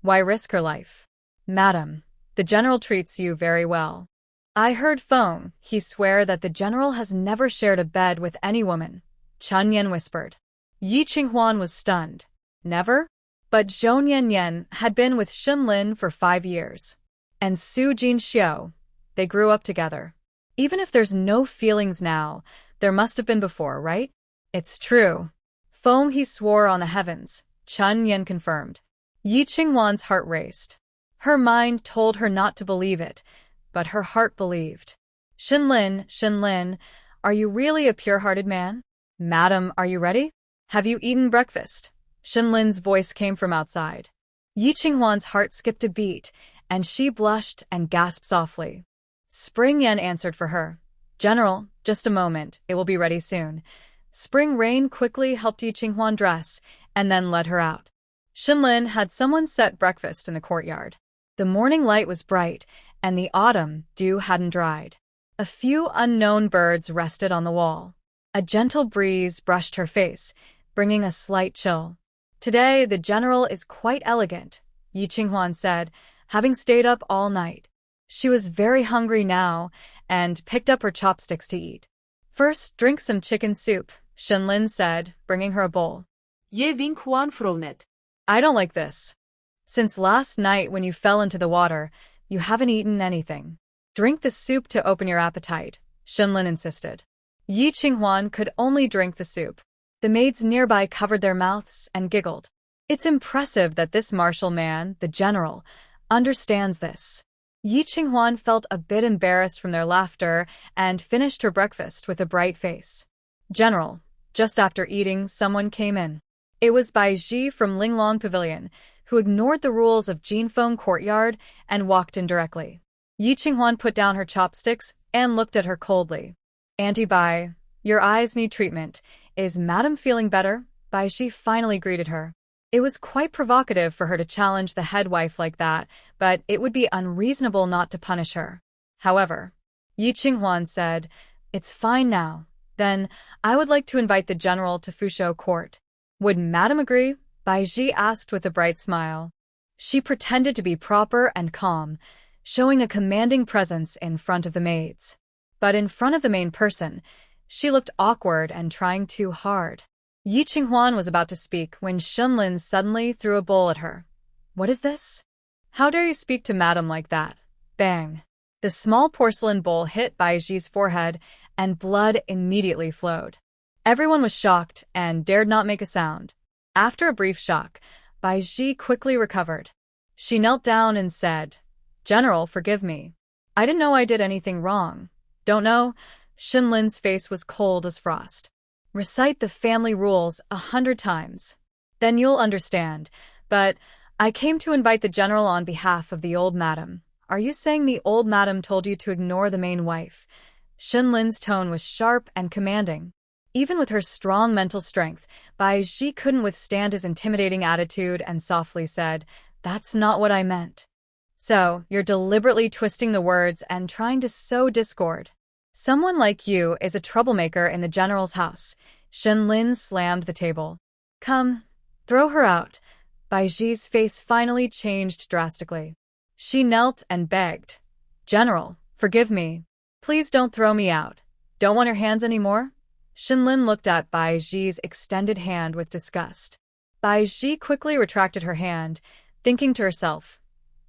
why risk her life? Madam, the general treats you very well. I heard Feng, he swear that the general has never shared a bed with any woman, Chun Yan whispered. Yi Qinghuan was stunned. Never? But Zhou Yan had been with Xinlin for 5 years. And Su Jinxiu, they grew up together. Even if there's no feelings now, there must have been before, right? It's true. Foam he swore on the heavens, Chun Yan confirmed. Yi Qinghuan's heart raced. Her mind told her not to believe it, but her heart believed. Xinlin, are you really a pure-hearted man? Madam, are you ready? Have you eaten breakfast? Xinlin's voice came from outside. Yi Qinghuan's heart skipped a beat, and she blushed and gasped softly. Spring Yan answered for her. General, just a moment, it will be ready soon. Spring Rain quickly helped Yi Qinghuan dress, and then led her out. Xinlin had someone set breakfast in the courtyard. The morning light was bright, and the autumn dew hadn't dried. A few unknown birds rested on the wall. A gentle breeze brushed her face, bringing a slight chill. Today, the general is quite elegant, Yi Qinghuan said, having stayed up all night. She was very hungry now, and picked up her chopsticks to eat. First, drink some chicken soup, Xinlin said, bringing her a bowl. Ye vin Kuan Fronet. I don't like this. Since last night when you fell into the water, you haven't eaten anything. Drink the soup to open your appetite, Xinlin insisted. Yi Qinghuan could only drink the soup. The maids nearby covered their mouths and giggled. It's impressive that this martial man, the general, understands this. Yi Qinghuan felt a bit embarrassed from their laughter and finished her breakfast with a bright face. General, just after eating, someone came in. It was Bai Ji from Linglong Pavilion, who ignored the rules of Jinfeng Courtyard and walked in directly. Yi Qinghuan put down her chopsticks and looked at her coldly. Auntie Bai, your eyes need treatment. Is Madam feeling better? Bai Ji finally greeted her. It was quite provocative for her to challenge the head wife like that, but it would be unreasonable not to punish her. However, Yi Qinghuan said, It's fine now. Then, I would like to invite the general to Fushou Court. Would Madam agree? Bai Ji asked with a bright smile. She pretended to be proper and calm, showing a commanding presence in front of the maids. But in front of the main person, she looked awkward and trying too hard. Yi Qinghuan was about to speak when Xinlin suddenly threw a bowl at her. What is this? How dare you speak to Madam like that? Bang! The small porcelain bowl hit Bai Ji's forehead, and blood immediately flowed. Everyone was shocked and dared not make a sound. After a brief shock, Bai Ji quickly recovered. She knelt down and said, General, forgive me. I didn't know I did anything wrong. Don't know? Xinlin's face was cold as frost. Recite the family rules 100 times. Then you'll understand. But I came to invite the general on behalf of the old madam. Are you saying the old madam told you to ignore the main wife? Xinlin's tone was sharp and commanding. Even with her strong mental strength, Bai Ji couldn't withstand his intimidating attitude and softly said, That's not what I meant. So, you're deliberately twisting the words and trying to sow discord. Someone like you is a troublemaker in the general's house. Xinlin slammed the table. Come, throw her out. Bai Ji's face finally changed drastically. She knelt and begged. General, forgive me. Please don't throw me out. Don't want your hands anymore? Xinlin looked at Bai Ji's extended hand with disgust. Bai Ji quickly retracted her hand, thinking to herself,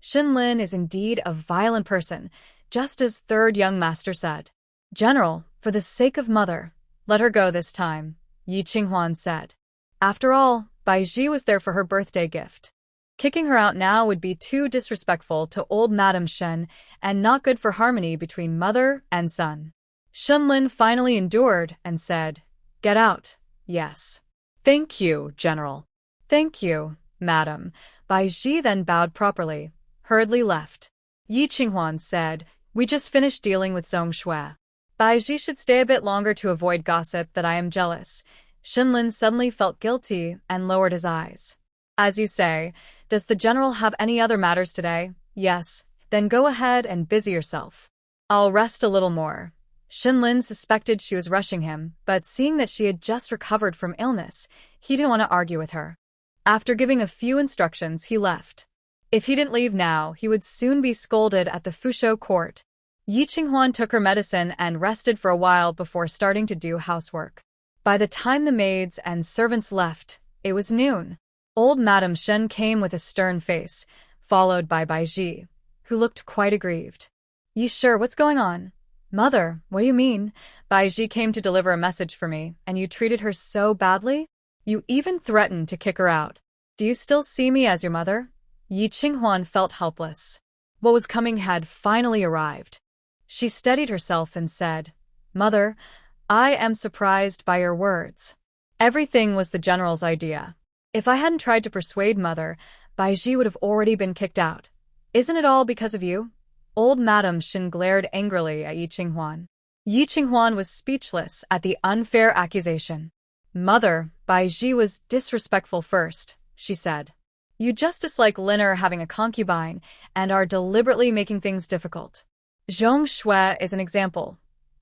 Xinlin is indeed a violent person, just as third young master said. General, for the sake of mother, let her go this time, Yi Qinghuan said. After all, Bai Ji was there for her birthday gift. Kicking her out now would be too disrespectful to old Madam Shen and not good for harmony between mother and son. Shunlin finally endured and said, "Get out." "Yes." "Thank you, General." "Thank you, Madam." Bai Ji then bowed properly, hurriedly left. Yi Qinghuan said, "We just finished dealing with Zhong Shui. Bai Ji should stay a bit longer to avoid gossip that I am jealous." Shunlin suddenly felt guilty and lowered his eyes. "As you say, does the General have any other matters today?" "Yes." "Then go ahead and busy yourself. I'll rest a little more." Shunlin suspected she was rushing him, but seeing that she had just recovered from illness, he didn't want to argue with her. After giving a few instructions, he left. If he didn't leave now, he would soon be scolded at the Fushou court. Yi Qinghuan took her medicine and rested for a while before starting to do housework. By the time the maids and servants left, it was noon. Old Madam Shen came with a stern face, followed by Bai Ji, who looked quite aggrieved. "You sure? What's going on?" "Mother, what do you mean? Bai Ji came to deliver a message for me, and you treated her so badly? You even threatened to kick her out. Do you still see me as your mother?" Yi Qinghuan felt helpless. What was coming had finally arrived. She steadied herself and said, "Mother, I am surprised by your words. Everything was the General's idea. If I hadn't tried to persuade Mother, Bai Ji would have already been kicked out. Isn't it all because of you?" Old Madam Shen glared angrily at Yi Qinghuan. Yi Qinghuan was speechless at the unfair accusation. "Mother, Bai Ji was disrespectful first," she said. "You just dislike Liner having a concubine and are deliberately making things difficult. Zhong Shui is an example,"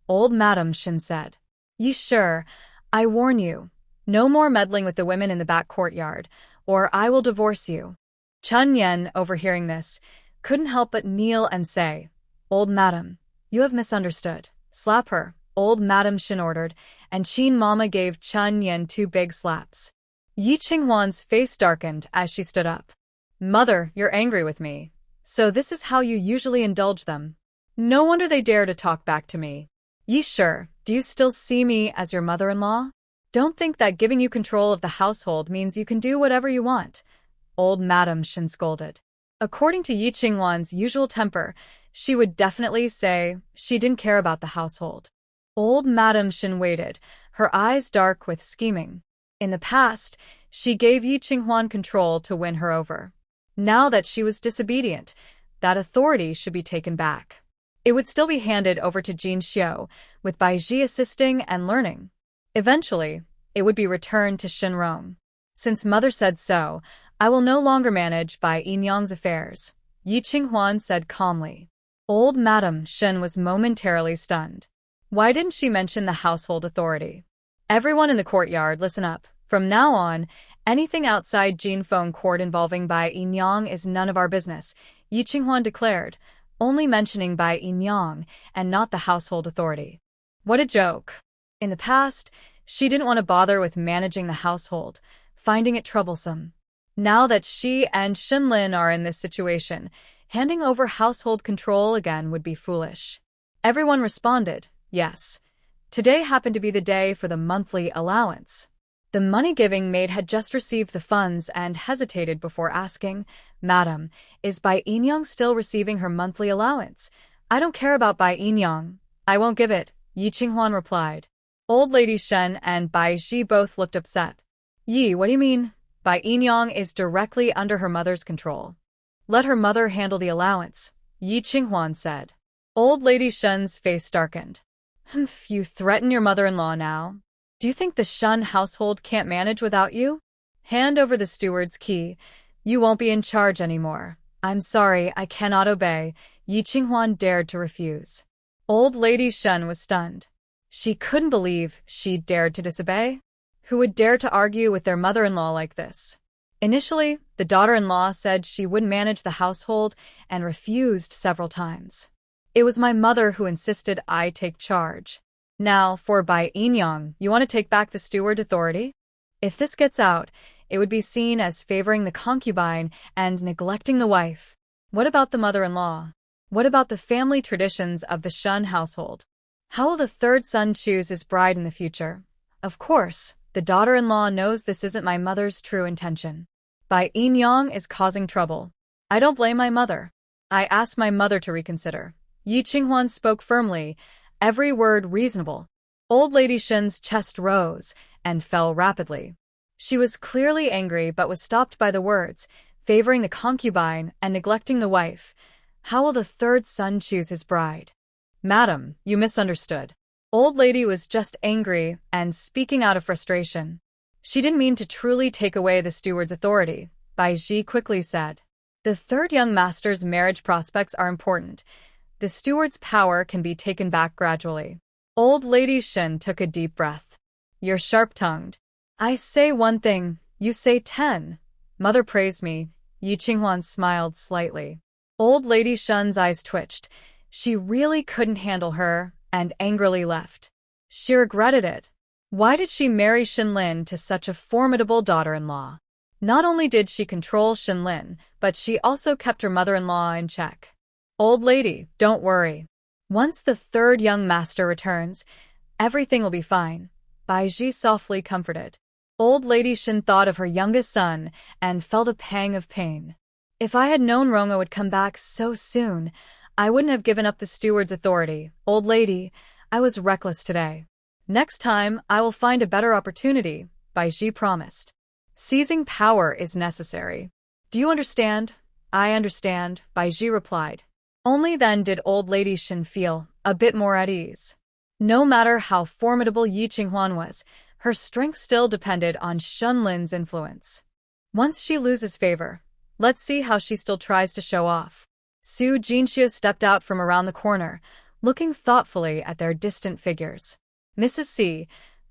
Old Madam Shen said. "Yi sure, I warn you, no more meddling with the women in the back courtyard, or I will divorce you." Chun Yen, overhearing this, couldn't help but kneel and say, "Old Madam, you have misunderstood. Slap her," Old Madam Shen ordered, and Qin Mama gave Chun Yen 2 big slaps. Yi Qinghuan's face darkened as she stood up. "Mother, you're angry with me. So this is how you usually indulge them. No wonder they dare to talk back to me. Yi sure, do you still see me as your mother-in-law? Don't think that giving you control of the household means you can do whatever you want," Old Madam Shen scolded. According to Yi Qinghuan's usual temper, she would definitely say she didn't care about the household. Old Madam Shen waited, her eyes dark with scheming. In the past, she gave Yi Qinghuan control to win her over. Now that she was disobedient, that authority should be taken back. It would still be handed over to Jin Xiu, with Bai Ji assisting and learning. Eventually, it would be returned to Shenrong. "Since Mother said so, I will no longer manage Bai Yinyang's affairs," Yi Qinghuan said calmly. Old Madam Shen was momentarily stunned. Why didn't she mention the household authority? "Everyone in the courtyard, listen up. From now on, anything outside Jinfeng Court involving Bai Yinyang is none of our business," Yi Qinghuan declared, only mentioning Bai Yinyang and not the household authority. What a joke. In the past, she didn't want to bother with managing the household, finding it troublesome. Now that she and Shunlin are in this situation, handing over household control again would be foolish. Everyone responded, yes. Today happened to be the day for the monthly allowance. The money-giving maid had just received the funds and hesitated before asking, "Madam, is Bai Yinyang still receiving her monthly allowance?" "I don't care about Bai Yinyang. I won't give it," Yi Qinghuan replied. Old Lady Shen and Bai Ji both looked upset. "Yi, what do you mean? Bai Yinyang is directly under her mother's control. Let her mother handle the allowance," Yi Qinghuan said. Old Lady Shen's face darkened. "Humph, you threaten your mother-in-law now? Do you think the Shen household can't manage without you? Hand over the steward's key. You won't be in charge anymore." "I'm sorry, I cannot obey," Yi Qinghuan dared to refuse. Old Lady Shen was stunned. She couldn't believe she dared to disobey. Who would dare to argue with their mother-in-law like this? Initially, the daughter-in-law said she wouldn't manage the household and refused several times. "It was my mother who insisted I take charge. Now, for Bai Yinyang, you want to take back the steward authority? If this gets out, it would be seen as favoring the concubine and neglecting the wife. What about the mother-in-law? What about the family traditions of the Shen household? How will the third son choose his bride in the future? Of course, the daughter-in-law knows this isn't my mother's true intention. Bai Yinyang is causing trouble. I don't blame my mother. I asked my mother to reconsider. Yi Qinghuan spoke firmly, every word reasonable. Old Lady Shen's chest rose and fell rapidly. She was clearly angry but was stopped by the words, favoring the concubine and neglecting the wife. How will the third son choose his bride? Madam, you misunderstood. Old Lady was just angry and speaking out of frustration. She didn't mean to truly take away the steward's authority, Bai Ji quickly said. The third young master's marriage prospects are important. The steward's power can be taken back gradually. Old Lady Shen took a deep breath. You're sharp-tongued. I say one thing, you say 10. Mother praised me. Yi Qinghuan smiled slightly. Old Lady Shen's eyes twitched. She really couldn't handle her and angrily left. She regretted it. Why did she marry Shenlin to such a formidable daughter-in-law? Not only did she control Shenlin, but she also kept her mother-in-law in check. Old lady, don't worry. Once the third young master returns, everything will be fine, Bai Ji softly comforted. Old Lady Shen thought of her youngest son and felt a pang of pain. If I had known Rongo would come back so soon, I wouldn't have given up the steward's authority. Old lady, I was reckless today. Next time, I will find a better opportunity, Bai Ji promised. Seizing power is necessary. Do you understand? I understand, Bai Ji replied. Only then did Old Lady Shen feel a bit more at ease. No matter how formidable Yi Qinghuan was, her strength still depended on Shenlin's influence. Once she loses favor, let's see how she still tries to show off. Su Jinxiu stepped out from around the corner, looking thoughtfully at their distant figures. Mrs. C,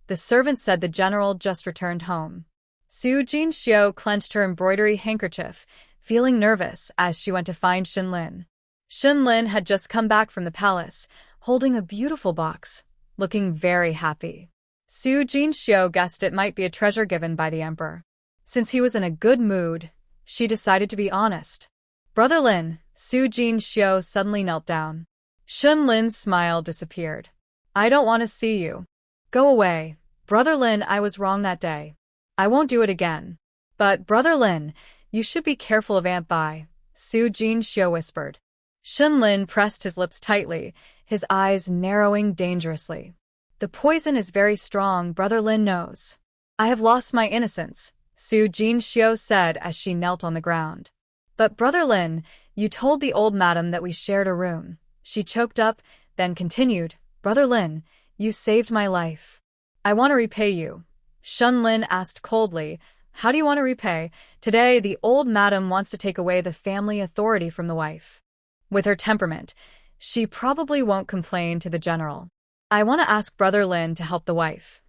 the servant said the general just returned home. Su Jinxiu clenched her embroidery handkerchief, feeling nervous as she went to find Shenlin. Shenlin had just come back from the palace, holding a beautiful box, looking very happy. Su Jinxiu guessed it might be a treasure given by the emperor. Since he was in a good mood, she decided to be honest. Brother Lin, Su Jinxiu suddenly knelt down. Shenlin's smile disappeared. I don't want to see you. Go away. Brother Lin, I was wrong that day. I won't do it again. But, Brother Lin, you should be careful of Aunt Bai, Su Jinxiu whispered. Shenlin pressed his lips tightly, his eyes narrowing dangerously. The poison is very strong, Brother Lin knows. I have lost my innocence, Su Jinxiu said as she knelt on the ground. But Brother Lin, you told the old madam that we shared a room. She choked up, then continued, Brother Lin, you saved my life. I want to repay you. Shenlin asked coldly, how do you want to repay? Today, the old madam wants to take away the family authority from the wife. With her temperament, she probably won't complain to the general. I want to ask Brother Lin to help the wife.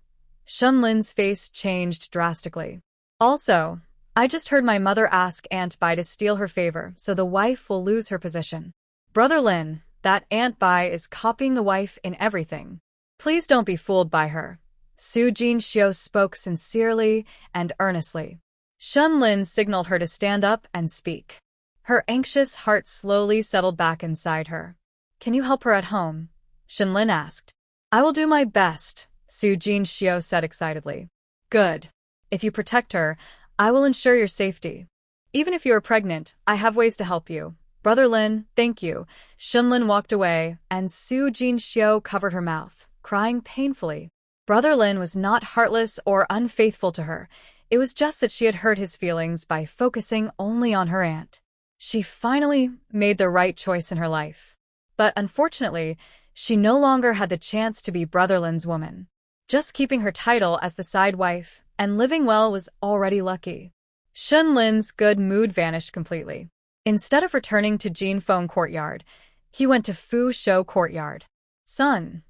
Shenlin's face changed drastically. Also, I just heard my mother ask Aunt Bai to steal her favor, so the wife will lose her position. Brother Lin, that Aunt Bai is copying the wife in everything. Please don't be fooled by her. Su Jinxiu spoke sincerely and earnestly. Shenlin signaled her to stand up and speak. Her anxious heart slowly settled back inside her. Can you help her at home? Shenlin asked. I will do my best, Su Jinxiu said excitedly. Good. If you protect her, I will ensure your safety. Even if you are pregnant, I have ways to help you. Brother Lin, thank you. Shenlin walked away, and Su Jinxiu covered her mouth, crying painfully. Brother Lin was not heartless or unfaithful to her. It was just that she had hurt his feelings by focusing only on her aunt. She finally made the right choice in her life. But unfortunately, she no longer had the chance to be Brother Lin's woman. Just keeping her title as the side wife and living well was already lucky. Shenlin's good mood vanished completely. Instead of returning to Jinfeng Courtyard, he went to Fu Shou Courtyard. Son,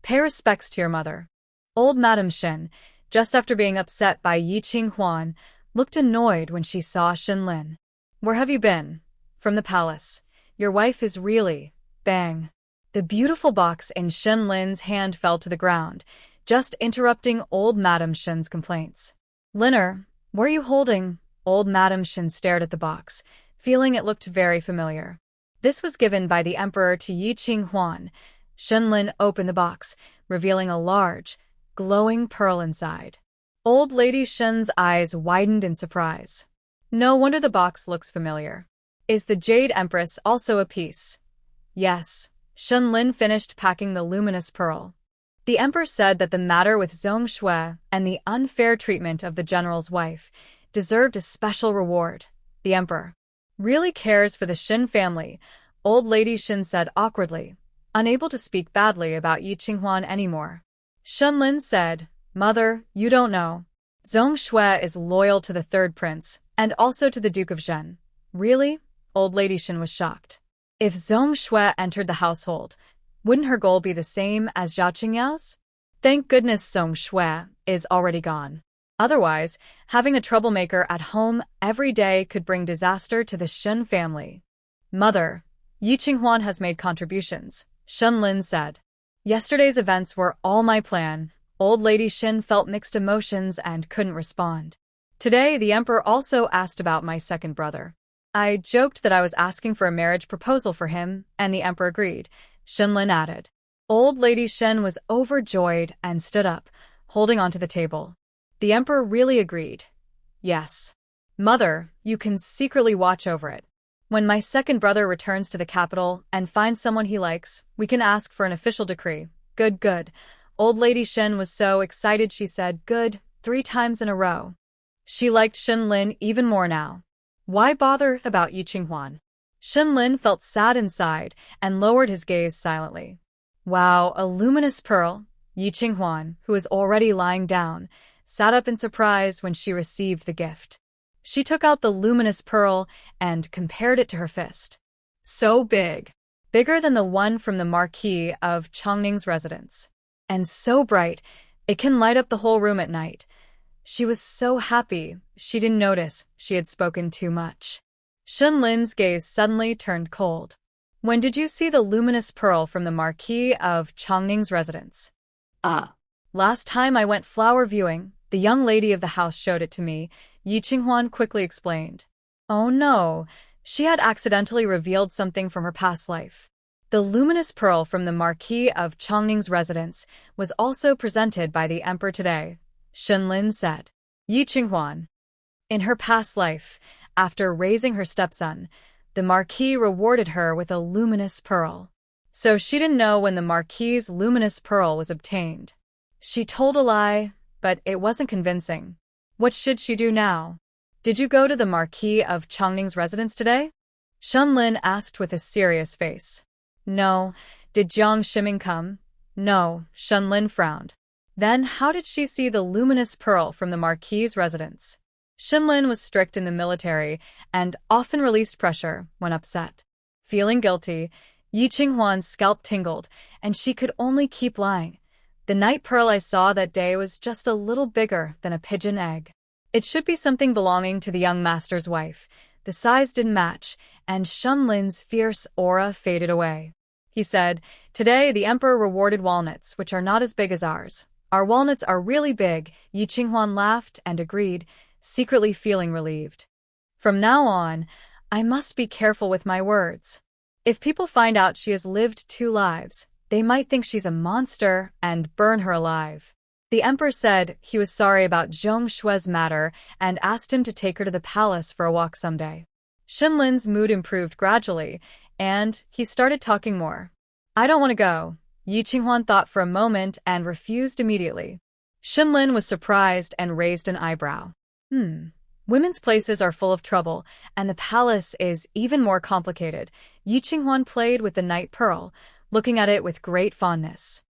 pay respects to your mother. Old Madame Shen, just after being upset by Yi Qinghuan, looked annoyed when she saw Shenlin. Where have you been? From the palace. Your wife is really... Bang. The beautiful box in Shenlin's hand fell to the ground, just interrupting old Madame Shen's complaints. Liner, what are you holding? Old Madame Shen stared at the box, feeling it looked very familiar. This was given by the emperor to Yi Qinghuan. Shenlin opened the box, revealing a large, glowing pearl inside. Old Lady Shen's eyes widened in surprise. No wonder the box looks familiar. Is the Jade Empress also a piece? Yes. Shunlin finished packing the luminous pearl. The emperor said that the matter with Zhong Shui and the unfair treatment of the general's wife deserved a special reward. The emperor really cares for the Shin family, old lady Shin said awkwardly, unable to speak badly about Yi Qinghuan anymore. Shunlin said, Mother, you don't know. Zhong Shui is loyal to the third prince, and also to the Duke of Zhen. Really? Old lady Shin was shocked. If Zhong Shui entered the household, wouldn't her goal be the same as Zhao Qingyao's? Thank goodness Zhong Shui is already gone. Otherwise, having a troublemaker at home every day could bring disaster to the Shen family. Mother, Yi Qinghuan has made contributions, Shunlin said. Yesterday's events were all my plan. Old lady Shin felt mixed emotions and couldn't respond. Today, the emperor also asked about my second brother. I joked that I was asking for a marriage proposal for him, and the emperor agreed, Shunlin added. Old lady Shen was overjoyed and stood up, holding onto the table. The emperor really agreed. Yes. Mother, you can secretly watch over it. When my second brother returns to the capital and finds someone he likes, we can ask for an official decree. Good, good. Old lady Shen was so excited she said good 3 times in a row. She liked Shunlin even more now. Why bother about Yi Qinghuan? Shunlin felt sad inside and lowered his gaze silently. Wow, a luminous pearl. Yi Qinghuan, who was already lying down, sat up in surprise when she received the gift. She took out the luminous pearl and compared it to her fist. So big. Bigger than the one from the Marquis of Chongning's residence. And so bright, it can light up the whole room at night. She was so happy, she didn't notice she had spoken too much. Shunlin's gaze suddenly turned cold. When did you see the luminous pearl from the Marquis of Chongning's residence? Last time I went flower viewing, the young lady of the house showed it to me, Yi Qinghuan quickly explained. Oh no, she had accidentally revealed something from her past life. The luminous pearl from the Marquis of Chongning's residence was also presented by the emperor today, Shunlin said. Yi Qinghuan. In her past life, after raising her stepson, the Marquis rewarded her with a luminous pearl. So she didn't know when the Marquis's luminous pearl was obtained. She told a lie, but it wasn't convincing. What should she do now? Did you go to the Marquis of Chongning's residence today? Shunlin asked with a serious face. No. Did Jiang Shiming come? No, Shunlin frowned. Then how did she see the luminous pearl from the Marquis's residence? Shunlin was strict in the military and often released pressure when upset. Feeling guilty, Yi Qinghuan's scalp tingled, and she could only keep lying. The night pearl I saw that day was just a little bigger than a pigeon egg. It should be something belonging to the young master's wife. The size didn't match, and Shunlin's fierce aura faded away. He said, Today the emperor rewarded walnuts, which are not as big as ours. Our walnuts are really big. Yi Qinghuan laughed and agreed, secretly feeling relieved. From now on, I must be careful with my words. If people find out she has lived 2 lives, they might think she's a monster and burn her alive. The emperor said he was sorry about Zhong Shui's matter and asked him to take her to the palace for a walk someday. Shunlin's mood improved gradually, and he started talking more. I don't want to go. Yi Qinghuan thought for a moment and refused immediately. Shunlin was surprised and raised an eyebrow. Women's places are full of trouble, and the palace is even more complicated. Yi Qinghuan played with the night pearl, looking at it with great fondness.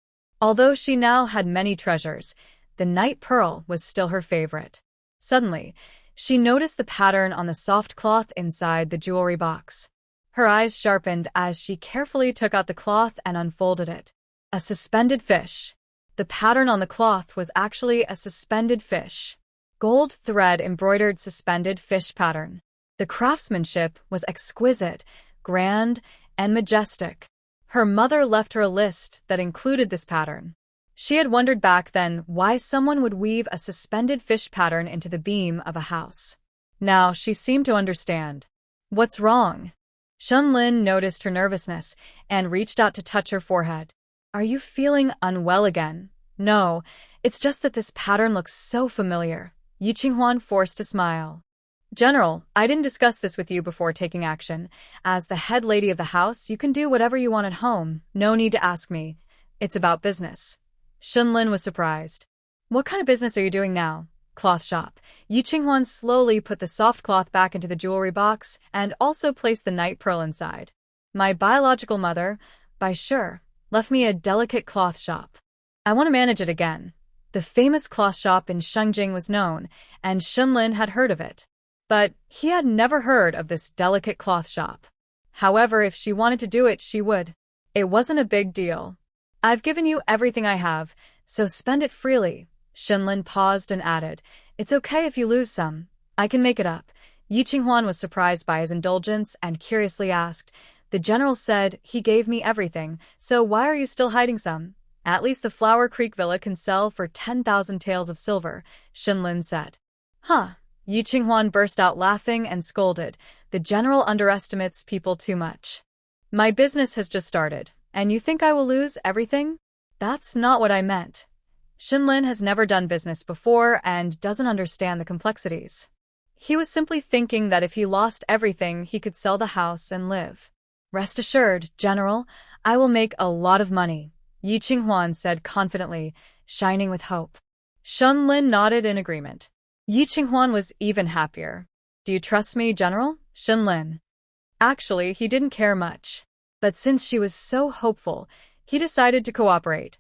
Although she now had many treasures, the night pearl was still her favorite. Suddenly, she noticed the pattern on the soft cloth inside the jewelry box. Her eyes sharpened as she carefully took out the cloth and unfolded it. A suspended fish. The pattern on the cloth was actually a suspended fish. Gold thread embroidered suspended fish pattern. The craftsmanship was exquisite, grand, and majestic. Her mother left her a list that included this pattern. She had wondered back then why someone would weave a suspended fish pattern into the beam of a house. Now she seemed to understand. What's wrong? Shunlin noticed her nervousness and reached out to touch her forehead. Are you feeling unwell again? No, it's just that this pattern looks so familiar. Yi Qinghuan forced a smile. General, I didn't discuss this with you before taking action. As the head lady of the house, you can do whatever you want at home. No need to ask me. It's about business. Shenlin was surprised. What kind of business are you doing now? Cloth shop. Yi Qinghuan slowly put the soft cloth back into the jewelry box and also placed the night pearl inside. My biological mother, by sure, left me a delicate cloth shop. I want to manage it again. The famous cloth shop in Shengjing was known, and Shenlin had heard of it. But he had never heard of this delicate cloth shop. However, if she wanted to do it, she would. It wasn't a big deal. I've given you everything I have, so spend it freely. Shenlin paused and added, It's okay if you lose some. I can make it up. Yi Qinghuan was surprised by his indulgence and curiously asked, The general said he gave me everything, so why are you still hiding some? At least the Flower Creek Villa can sell for 10,000 taels of silver, Shenlin said. Huh. Yi Qinghuan burst out laughing and scolded, The general underestimates people too much. My business has just started, and you think I will lose everything? That's not what I meant. Shenlin has never done business before and doesn't understand the complexities. He was simply thinking that if he lost everything, he could sell the house and live. Rest assured, General, I will make a lot of money, Yi Qinghuan said confidently, shining with hope. Shenlin nodded in agreement. Yi Qinghuan was even happier. Do you trust me, General? Shenlin. Actually, he didn't care much. But since she was so hopeful, he decided to cooperate.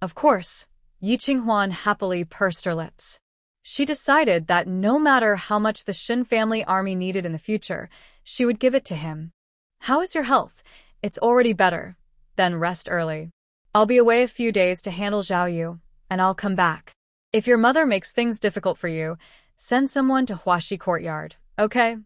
Of course. Yi Qinghuan happily pursed her lips. She decided that no matter how much the Shen family army needed in the future, she would give it to him. How is your health? It's already better. Then rest early. I'll be away a few days to handle Zhao, and I'll come back. If your mother makes things difficult for you, send someone to Huaxi Courtyard, okay?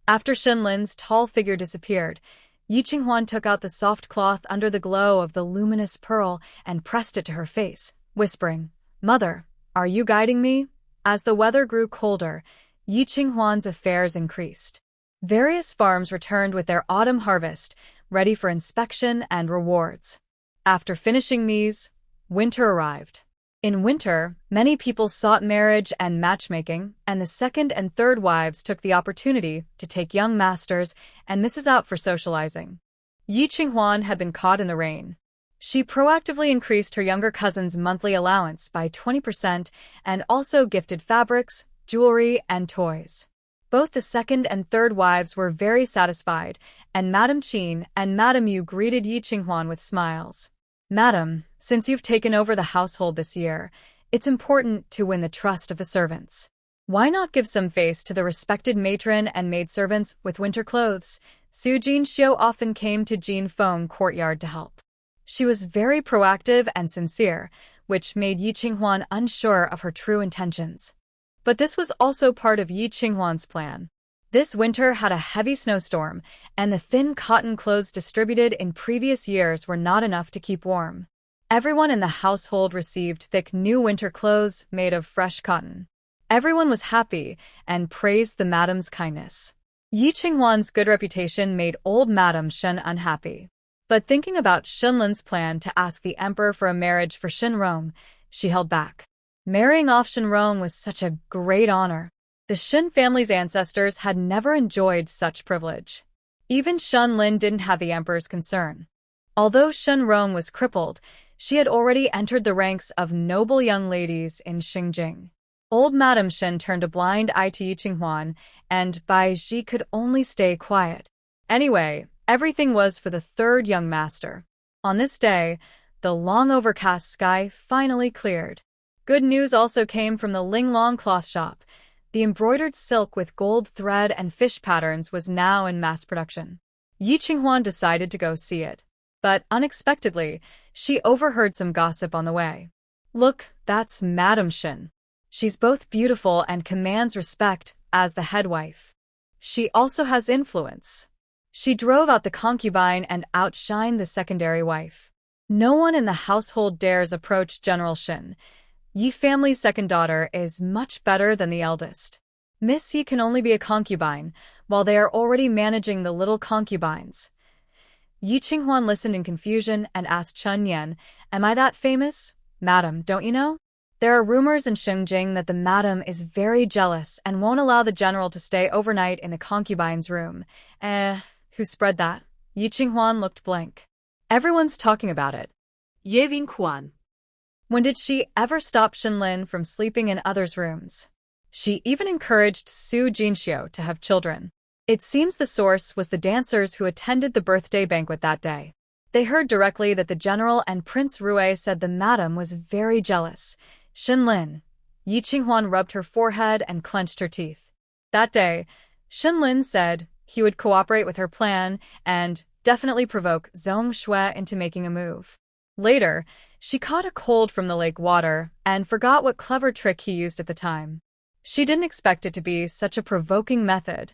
After Shenlin's tall figure disappeared, Yi Qinghuan took out the soft cloth under the glow of the luminous pearl and pressed it to her face, whispering, Mother, are you guiding me? As the weather grew colder, Yi Qinghuan's affairs increased. Various farms returned with their autumn harvest, ready for inspection and rewards. After finishing these, winter arrived. In winter, many people sought marriage and matchmaking, and the second and third wives took the opportunity to take young masters and misses out for socializing. Yi Qinghuan had been caught in the rain. She proactively increased her younger cousin's monthly allowance by 20% and also gifted fabrics, jewelry, and toys. Both the second and third wives were very satisfied, and Madame Qin and Madame Yu greeted Yi Qinghuan with smiles. Madam, since you've taken over the household this year, it's important to win the trust of the servants. Why not give some face to the respected matron and maidservants with winter clothes? Su Jinxiu often came to Jinfeng Courtyard to help. She was very proactive and sincere, which made Yi Qinghuan unsure of her true intentions. But this was also part of Yi Qinghuan's plan. This winter had a heavy snowstorm, and the thin cotton clothes distributed in previous years were not enough to keep warm. Everyone in the household received thick new winter clothes made of fresh cotton. Everyone was happy and praised the madam's kindness. Yi Qinghuan's good reputation made old Madame Shen unhappy. But thinking about Shenlin's plan to ask the emperor for a marriage for Shenrong, she held back. Marrying off Shenrong was such a great honor. The Shen family's ancestors had never enjoyed such privilege. Even Shenlin didn't have the emperor's concern. Although Shenrong was crippled, she had already entered the ranks of noble young ladies in Xingjing. Old Madame Shen turned a blind eye to Yi Qinghuan, and Bai Ji could only stay quiet. Anyway, everything was for the third young master. On this day, the long overcast sky finally cleared. Good news also came from the Linglong cloth shop. The embroidered silk with gold thread and fish patterns was now in mass production. Yi Qinghuan decided to go see it. But unexpectedly, she overheard some gossip on the way. Look, that's Madame Shen. She's both beautiful and commands respect as the head wife. She also has influence. She drove out the concubine and outshined the secondary wife. No one in the household dares approach General Shen. Yi family's second daughter is much better than the eldest. Miss Yi can only be a concubine, while they are already managing the little concubines. Yi Qinghuan listened in confusion and asked Chen Yan, Am I that famous? Madam, don't you know? There are rumors in Shengjing that the madam is very jealous and won't allow the general to stay overnight in the concubine's room. Who spread that? Yi Qinghuan looked blank. Everyone's talking about it. Ye Wingquan. When did she ever stop Shenlin from sleeping in others' rooms? She even encouraged Su Jinxiu to have children. It seems the source was the dancers who attended the birthday banquet that day. They heard directly that the general and Prince Rue said the madam was very jealous. Shenlin. Yi Qinghuan rubbed her forehead and clenched her teeth. That day, Shenlin said he would cooperate with her plan and definitely provoke Zhong Shui into making a move. Later, she caught a cold from the lake water and forgot what clever trick he used at the time. She didn't expect it to be such a provoking method.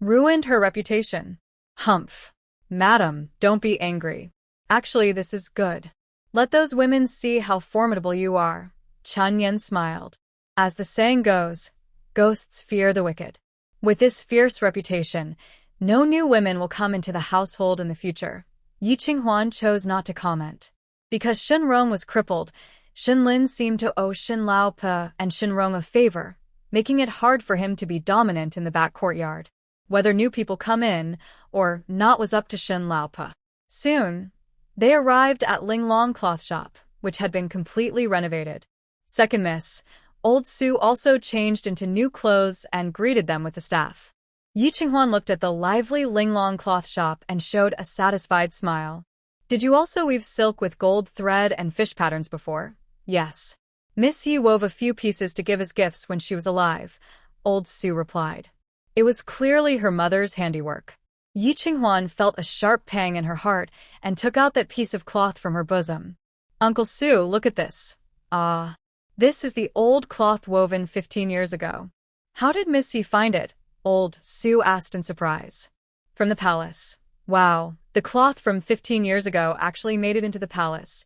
Ruined her reputation. Humph. Madam, don't be angry. Actually, this is good. Let those women see how formidable you are. Chen Yan smiled. As the saying goes, ghosts fear the wicked. With this fierce reputation, no new women will come into the household in the future. Yi Qinghuan chose not to comment. Because Shenrong was crippled, Shenlin seemed to owe Shen Laope and Shenrong a favor, making it hard for him to be dominant in the back courtyard. Whether new people come in or not was up to Shen Laope. Soon, they arrived at Linglong cloth shop, which had been completely renovated. Second miss, old Su also changed into new clothes and greeted them with the staff. Yi Qinghuan looked at the lively Linglong cloth shop and showed a satisfied smile. Did you also weave silk with gold thread and fish patterns before? Yes. Miss Yi wove a few pieces to give as gifts when she was alive, old Su replied. It was clearly her mother's handiwork. Yi Qinghuan felt a sharp pang in her heart and took out that piece of cloth from her bosom. Uncle Su, look at this. Ah. This is the old cloth woven 15 years ago. How did Miss Yi find it? Old Su asked in surprise. From the palace. Wow, the cloth from 15 years ago actually made it into the palace.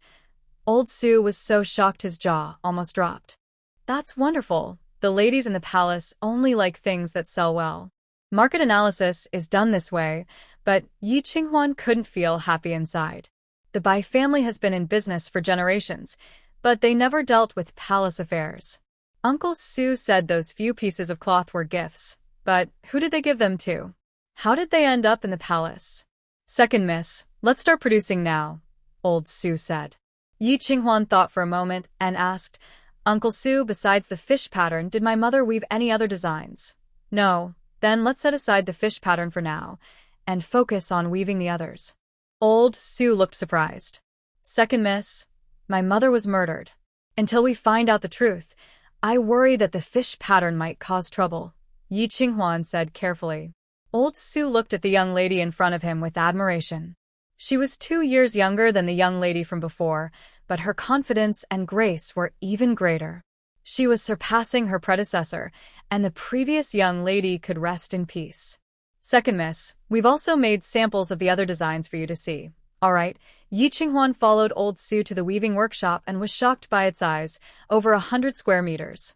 Old Su was so shocked his jaw almost dropped. That's wonderful. The ladies in the palace only like things that sell well. Market analysis is done this way, but Yi Qinghuan couldn't feel happy inside. The Bai family has been in business for generations, but they never dealt with palace affairs. Uncle Su said those few pieces of cloth were gifts, but who did they give them to? How did they end up in the palace? Second miss, let's start producing now, old Su said. Yi Qinghuan thought for a moment and asked, Uncle Su, besides the fish pattern, did my mother weave any other designs? No, then let's set aside the fish pattern for now and focus on weaving the others. Old Su looked surprised. Second miss, my mother was murdered. Until we find out the truth, I worry that the fish pattern might cause trouble, Yi Qinghuan said carefully. Old Su looked at the young lady in front of him with admiration. She was 2 years younger than the young lady from before, but her confidence and grace were even greater. She was surpassing her predecessor, and the previous young lady could rest in peace. Second miss, we've also made samples of the other designs for you to see. All right, Yi Qinghuan followed old Su to the weaving workshop and was shocked by its size, over 100 square meters.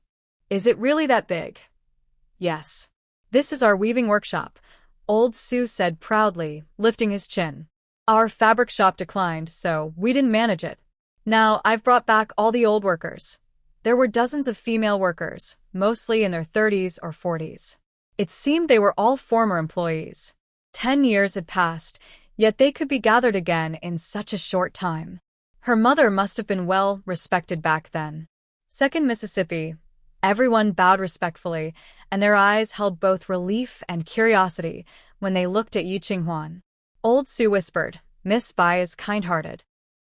Is it really that big? Yes. This is our weaving workshop, old Su said proudly, lifting his chin. Our fabric shop declined, so we didn't manage it. Now I've brought back all the old workers. There were dozens of female workers, mostly in their 30s or 40s. It seemed they were all former employees. 10 years had passed, yet they could be gathered again in such a short time. Her mother must have been well respected back then. Second Mississippi. Everyone bowed respectfully, and their eyes held both relief and curiosity when they looked at Yi Qinghuan. Old Su whispered, Miss Bai is kind-hearted.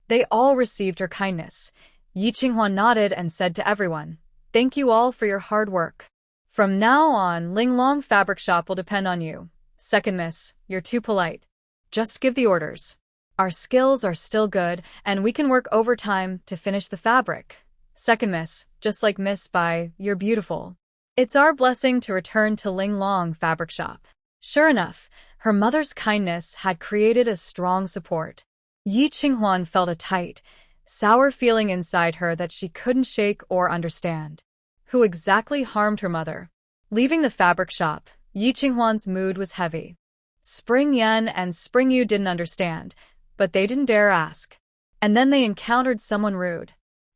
They all received her kindness. Yi Qinghuan nodded and said to everyone, Thank you all for your hard work. From now on, Linglong Fabric Shop will depend on you. Second miss, you're too polite. Just give the orders. Our skills are still good, and we can work overtime to finish the fabric. Second miss, just like Miss Bai, you're beautiful. It's our blessing to return to Linglong Fabric Shop. Sure enough, her mother's kindness had created a strong support. Yi Qinghuan felt a tight, sour feeling inside her that she couldn't shake or understand. Who exactly harmed her mother? Leaving the fabric shop, Yi Qinghuan's mood was heavy. Spring Yan and Spring Yu didn't understand, but they didn't dare ask. And then they encountered someone rude.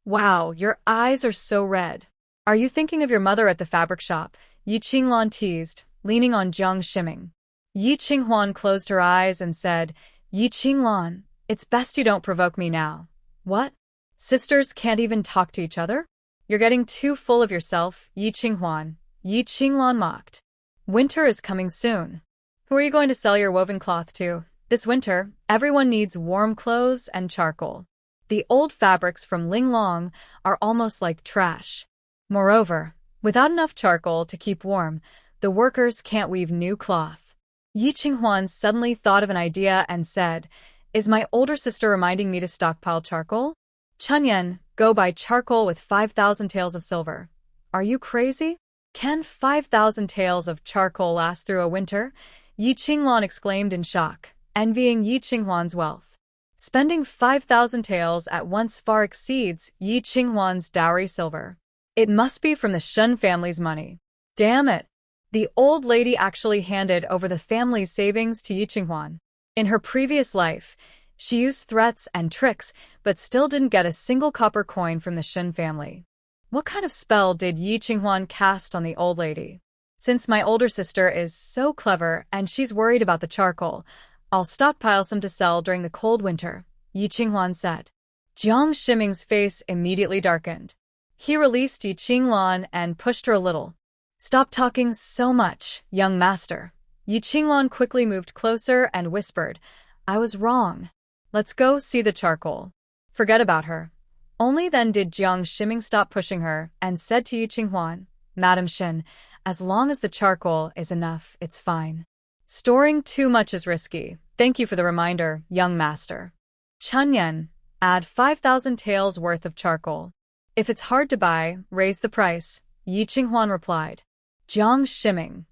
Wow, your eyes are so red. Are you thinking of your mother at the fabric shop? Yi Qinglan teased, leaning on Jiang Shiming. Yi Qinghuan closed her eyes and said, Yi Qinglan, it's best you don't provoke me now. What? Sisters can't even talk to each other? You're getting too full of yourself, Yi Qinghuan. Yi Qinglan mocked. Winter is coming soon. Who are you going to sell your woven cloth to? This winter, everyone needs warm clothes and charcoal. The old fabrics from Linglong are almost like trash. Moreover, without enough charcoal to keep warm, the workers can't weave new cloth. Yi Qinghuan suddenly thought of an idea and said, Is my older sister reminding me to stockpile charcoal? Chunyan, go buy charcoal with 5,000 taels of silver. Are you crazy? Can 5,000 taels of charcoal last through a winter? Yi Qinglan exclaimed in shock, envying Yi Qinghuan's wealth. Spending 5,000 taels at once far exceeds Yi Qinghuan's dowry silver. It must be from the Shun family's money. Damn it! The old lady actually handed over the family's savings to Yi Qinghuan. In her previous life, she used threats and tricks, but still didn't get a single copper coin from the Shun family. What kind of spell did Yi Qinghuan cast on the old lady? Since my older sister is so clever and she's worried about the charcoal, I'll stockpile some to sell during the cold winter, Yi Qinghuan said. Jiang Shiming's face immediately darkened. He released Yi Qinglan and pushed her a little. Stop talking so much, young master. Yi Qinglan quickly moved closer and whispered, I was wrong. Let's go see the charcoal. Forget about her. Only then did Jiang Shiming stop pushing her and said to Yi Qinghuan, Madam Shin, as long as the charcoal is enough, it's fine. Storing too much is risky. Thank you for the reminder, young master. Chunyan, add 5,000 taels worth of charcoal. If it's hard to buy, raise the price, Yi Qinghuan replied. Jiang Shiming.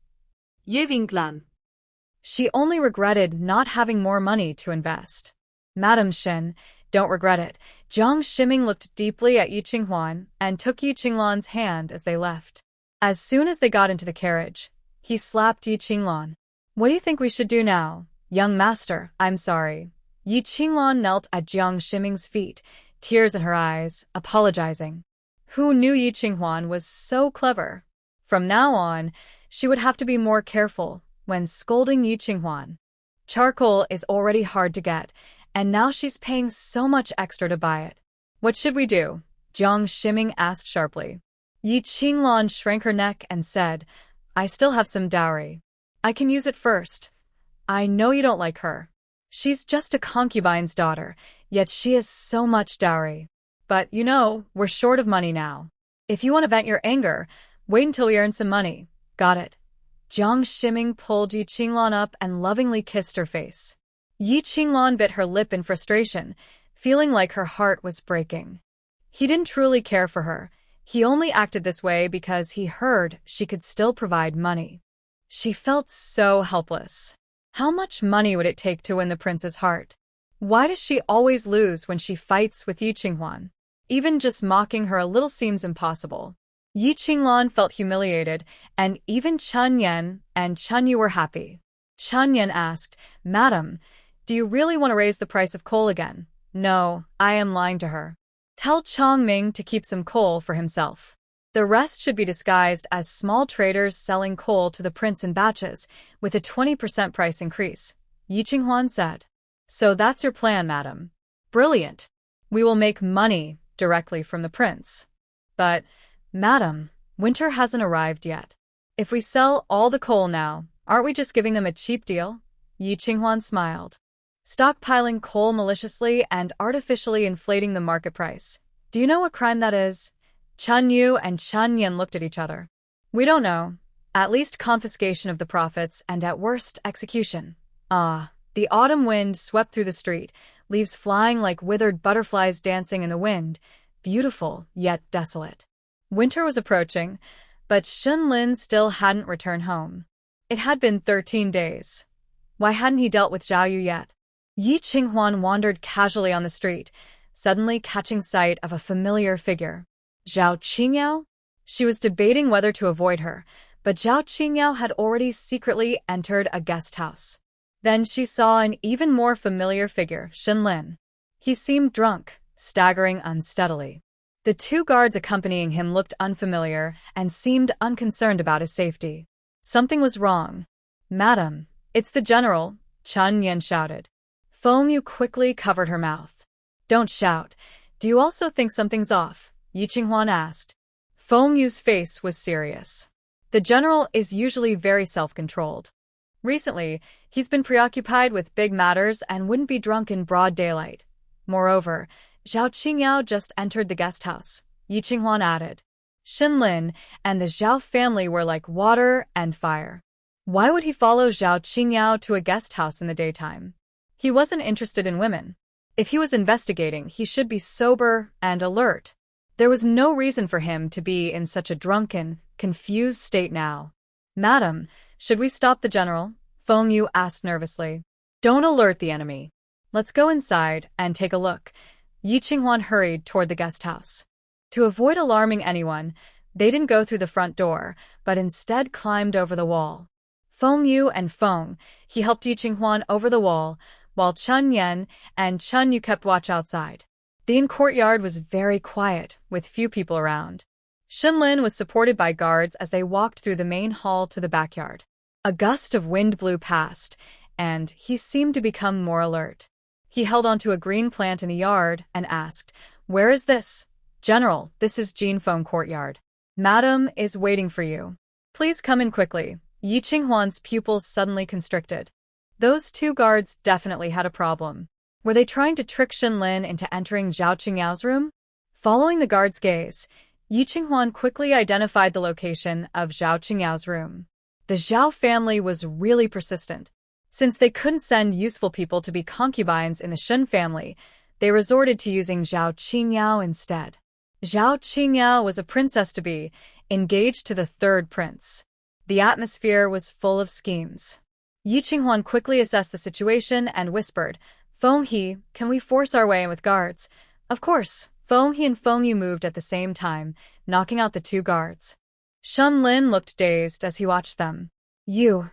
Ye Winglan. She only regretted not having more money to invest. Madam Shin, don't regret it. Jiang Shiming looked deeply at Yi Qinghuan and took Yi Qinglan's hand as they left. As soon as they got into the carriage, he slapped Yi Qinglan. What do you think we should do now? Young master, I'm sorry. Yi Qinglan knelt at Jiang Shiming's feet, tears in her eyes, apologizing. Who knew Yi Qinghuan was so clever? From now on, she would have to be more careful when scolding Yi Qinghuan. Charcoal is already hard to get, and now she's paying so much extra to buy it. What should we do? Jiang Shiming asked sharply. Yi Qinglan shrank her neck and said, I still have some dowry. I can use it first. I know you don't like her. She's just a concubine's daughter, yet she has so much dowry. But, you know, we're short of money now. If you want to vent your anger, wait until we earn some money. Got it. Jiang Shiming pulled Yi Qinglan up and lovingly kissed her face. Yi Qinglan bit her lip in frustration, feeling like her heart was breaking. He didn't truly care for her. He only acted this way because he heard she could still provide money. She felt so helpless. How much money would it take to win the prince's heart? Why does she always lose when she fights with Yi Qinghuan? Even just mocking her a little seems impossible. Yi Qinglan felt humiliated, and even Chun Yan and Chun Yu were happy. Chun Yan asked, Madam, do you really want to raise the price of coal again? No, I am lying to her. Tell Chong Ming to keep some coal for himself. The rest should be disguised as small traders selling coal to the prince in batches, with a 20% price increase, Yi Qinghuan said. So that's your plan, madam. Brilliant. We will make money directly from the prince. But, madam, winter hasn't arrived yet. If we sell all the coal now, aren't we just giving them a cheap deal? Yi Qinghuan smiled. Stockpiling coal maliciously and artificially inflating the market price. Do you know what crime that is? Chun Yu and Chun Yan looked at each other. We don't know. At least confiscation of the profits and at worst execution. The autumn wind swept through the street, leaves flying like withered butterflies dancing in the wind, beautiful yet desolate. Winter was approaching, but Shun Lin still hadn't returned home. It had been 13 days. Why hadn't he dealt with Zhao Yu yet? Yi Qinghuan wandered casually on the street, suddenly catching sight of a familiar figure. Zhao Qingyao? She was debating whether to avoid her, but Zhao Qingyao had already secretly entered a guest house. Then she saw an even more familiar figure, Shen Lin. He seemed drunk, staggering unsteadily. The two guards accompanying him looked unfamiliar and seemed unconcerned about his safety. Something was wrong. "Madam, it's the general," Chun Yen shouted. Feng Yu quickly covered her mouth. "Don't shout. Do you also think something's off?" Yi Qinghuan asked. Feng Yu's face was serious. The general is usually very self-controlled. Recently, he's been preoccupied with big matters and wouldn't be drunk in broad daylight. Moreover, Zhao Qingyao just entered the guest house, Yi Qinghuan added. Shenlin and the Zhao family were like water and fire. Why would he follow Zhao Qingyao to a guest house in the daytime? He wasn't interested in women. If he was investigating, he should be sober and alert. There was no reason for him to be in such a drunken, confused state now. "Madam, should we stop the general?" Feng Yu asked nervously. "Don't alert the enemy. Let's go inside and take a look." Yi Qinghuan hurried toward the guest house. To avoid alarming anyone, they didn't go through the front door, but instead climbed over the wall. Feng Yu and Feng, he helped Yi Qinghuan over the wall, while Chun Yen and Chun Yu kept watch outside. The inn courtyard was very quiet, with few people around. Shenlin was supported by guards as they walked through the main hall to the backyard. A gust of wind blew past, and he seemed to become more alert. He held onto a green plant in the yard and asked, "Where is this?" "General, this is Jinfeng Courtyard. Madam is waiting for you. Please come in quickly." Yi Qinghuan's pupils suddenly constricted. Those two guards definitely had a problem. Were they trying to trick Shenlin into entering Zhao Qingyao's room? Following the guard's gaze, Yi Qinghuan quickly identified the location of Zhao Qingyao's room. The Zhao family was really persistent. Since they couldn't send useful people to be concubines in the Shen family, they resorted to using Zhao Qingyao instead. Zhao Qingyao was a princess-to-be, engaged to the third prince. The atmosphere was full of schemes. Yi Qinghuan quickly assessed the situation and whispered, "Feng He, can we force our way in with guards?" "Of course." Feng He and Feng Yu moved at the same time, knocking out the two guards. Shenlin looked dazed as he watched them. "You,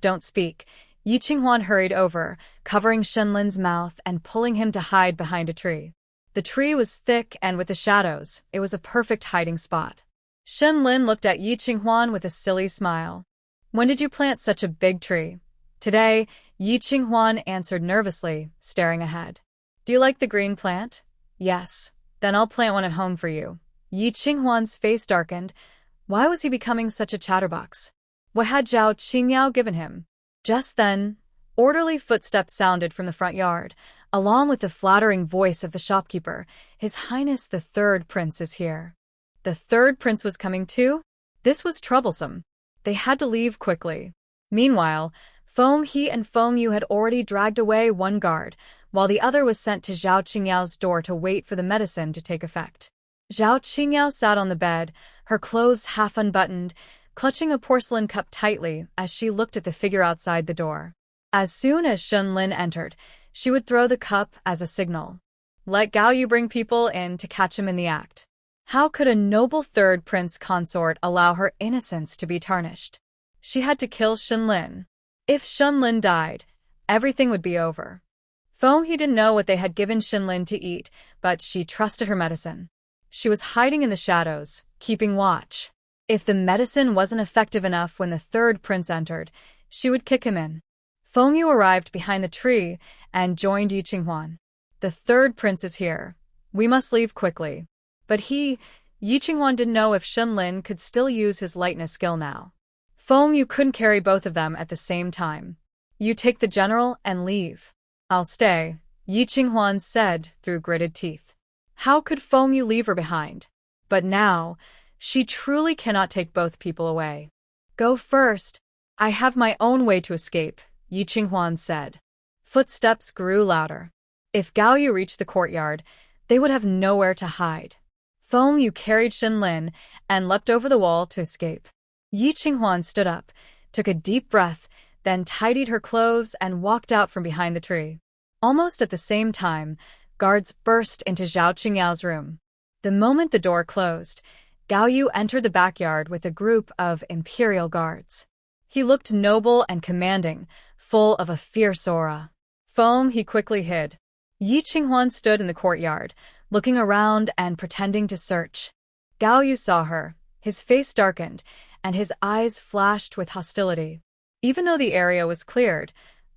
don't speak." Yi Qinghuan hurried over, covering Shenlin's mouth and pulling him to hide behind a tree. The tree was thick and with the shadows, it was a perfect hiding spot. Shenlin looked at Yi Qinghuan with a silly smile. "When did you plant such a big tree?" "Today," Yi Qinghuan answered nervously, staring ahead. "Do you like the green plant?" "Yes." "Then I'll plant one at home for you." Yi Qinghuan's face darkened. Why was he becoming such a chatterbox? What had Zhao Qingyao given him? Just then, orderly footsteps sounded from the front yard, along with the flattering voice of the shopkeeper. "His Highness the Third Prince is here." The third prince was coming too? This was troublesome. They had to leave quickly. Meanwhile, Feng He and Feng Yu had already dragged away one guard, while the other was sent to Zhao Qingyao's door to wait for the medicine to take effect. Zhao Qingyao sat on the bed, her clothes half unbuttoned, clutching a porcelain cup tightly as she looked at the figure outside the door. As soon as Shenlin entered, she would throw the cup as a signal. Let Gao Yu bring people in to catch him in the act. How could a noble third prince consort allow her innocence to be tarnished? She had to kill Shenlin. If Shenlin died, everything would be over. Feng He didn't know what they had given Shenlin to eat, but she trusted her medicine. She was hiding in the shadows, keeping watch. If the medicine wasn't effective enough when the third prince entered, she would kick him in. Feng Yu arrived behind the tree and joined Yi Qinghuan. "The third prince is here. We must leave quickly." But Yi Qinghuan didn't know if Shenlin could still use his lightness skill now. Feng Yu couldn't carry both of them at the same time. "You take the general and leave." "I'll stay," Yi Qinghuan said through gritted teeth. How could Feng Yu leave her behind? But now, she truly cannot take both people away. "Go first. I have my own way to escape," Yi Qinghuan said. Footsteps grew louder. If Gao Yu reached the courtyard, they would have nowhere to hide. Feng Yu carried Shenlin and leapt over the wall to escape. Yi Qinghuan stood up, took a deep breath, then tidied her clothes and walked out from behind the tree. Almost at the same time, guards burst into Zhao Qingyao's room. The moment the door closed, Gao Yu entered the backyard with a group of imperial guards. He looked noble and commanding, full of a fierce aura. Feng He quickly hid. Yi Qinghuan stood in the courtyard, looking around and pretending to search. Gao Yu saw her. His face darkened, and his eyes flashed with hostility. Even though the area was cleared,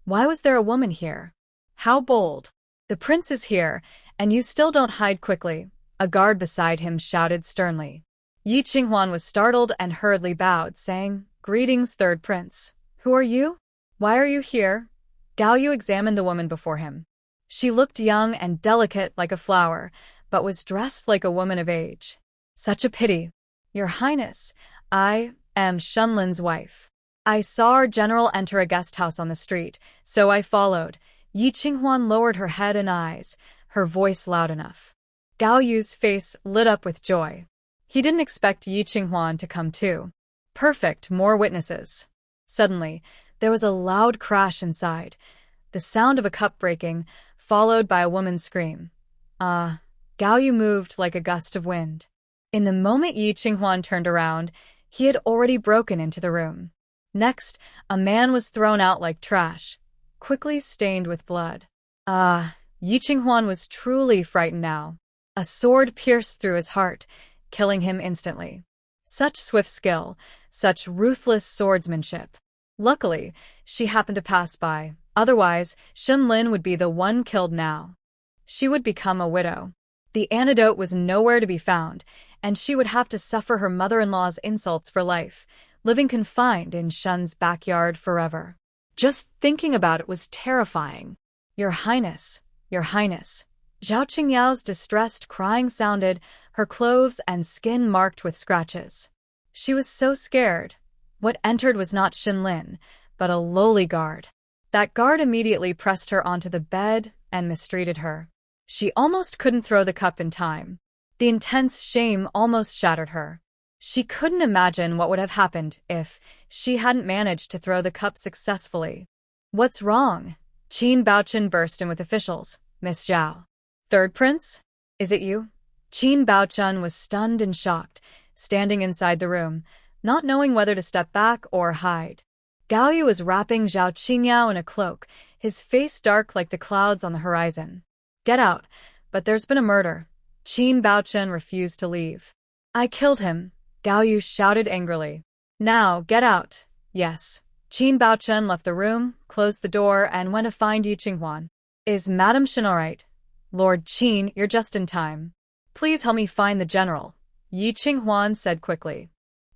why was there a woman here? How bold! The prince is here, and you still don't hide quickly, a guard beside him shouted sternly. Yi Qinghuan was startled and hurriedly bowed, saying, "Greetings, third prince. Who are you? Why are you here?" Gao Yu examined the woman before him. She looked young and delicate like a flower, but was dressed like a woman of age. Such a pity. Your Highness, I am Shunlin's wife. I saw our general enter a guest house on the street, so I followed. Yi Qinghuan lowered her head and eyes, her voice loud enough. Gao Yu's face lit up with joy. He didn't expect Yi Qinghuan to come too. Perfect, more witnesses. Suddenly, there was a loud crash inside, the sound of a cup breaking, followed by a woman's scream. Gao Yu moved like a gust of wind. In the moment Yi Qinghuan turned around, he had already broken into the room. Next, a man was thrown out like trash, quickly stained with blood. Yi Qinghuan was truly frightened now. A sword pierced through his heart, killing him instantly. Such swift skill, such ruthless swordsmanship. Luckily, she happened to pass by, otherwise Shunlin would be the one killed now. She would become a widow. The antidote was nowhere to be found, and she would have to suffer her mother-in-law's insults for life, living confined in Shun's backyard forever. Just thinking about it was terrifying. Your Highness, Your Highness. Zhao Qingyao's distressed crying sounded, her clothes and skin marked with scratches. She was so scared. What entered was not Shunlin, but a lowly guard. That guard immediately pressed her onto the bed and mistreated her. She almost couldn't throw the cup in time. The intense shame almost shattered her. She couldn't imagine what would have happened if she hadn't managed to throw the cup successfully. What's wrong? Qin Baochen burst in with officials. Miss Zhao. Third prince? Is it you? Qin Baochen was stunned and shocked, standing inside the room, not knowing whether to step back or hide. Gao Yu was wrapping Zhao Qingyao in a cloak, his face dark like the clouds on the horizon. Get out, but there's been a murder. Qin Baochen refused to leave. I killed him, Gao Yu shouted angrily. Now, get out. Yes. Qin Baochen left the room, closed the door, and went to find Yi Qinghuan. Is Madame Shen all right? Lord Qin, you're just in time. Please help me find the general, Yi Qinghuan said quickly.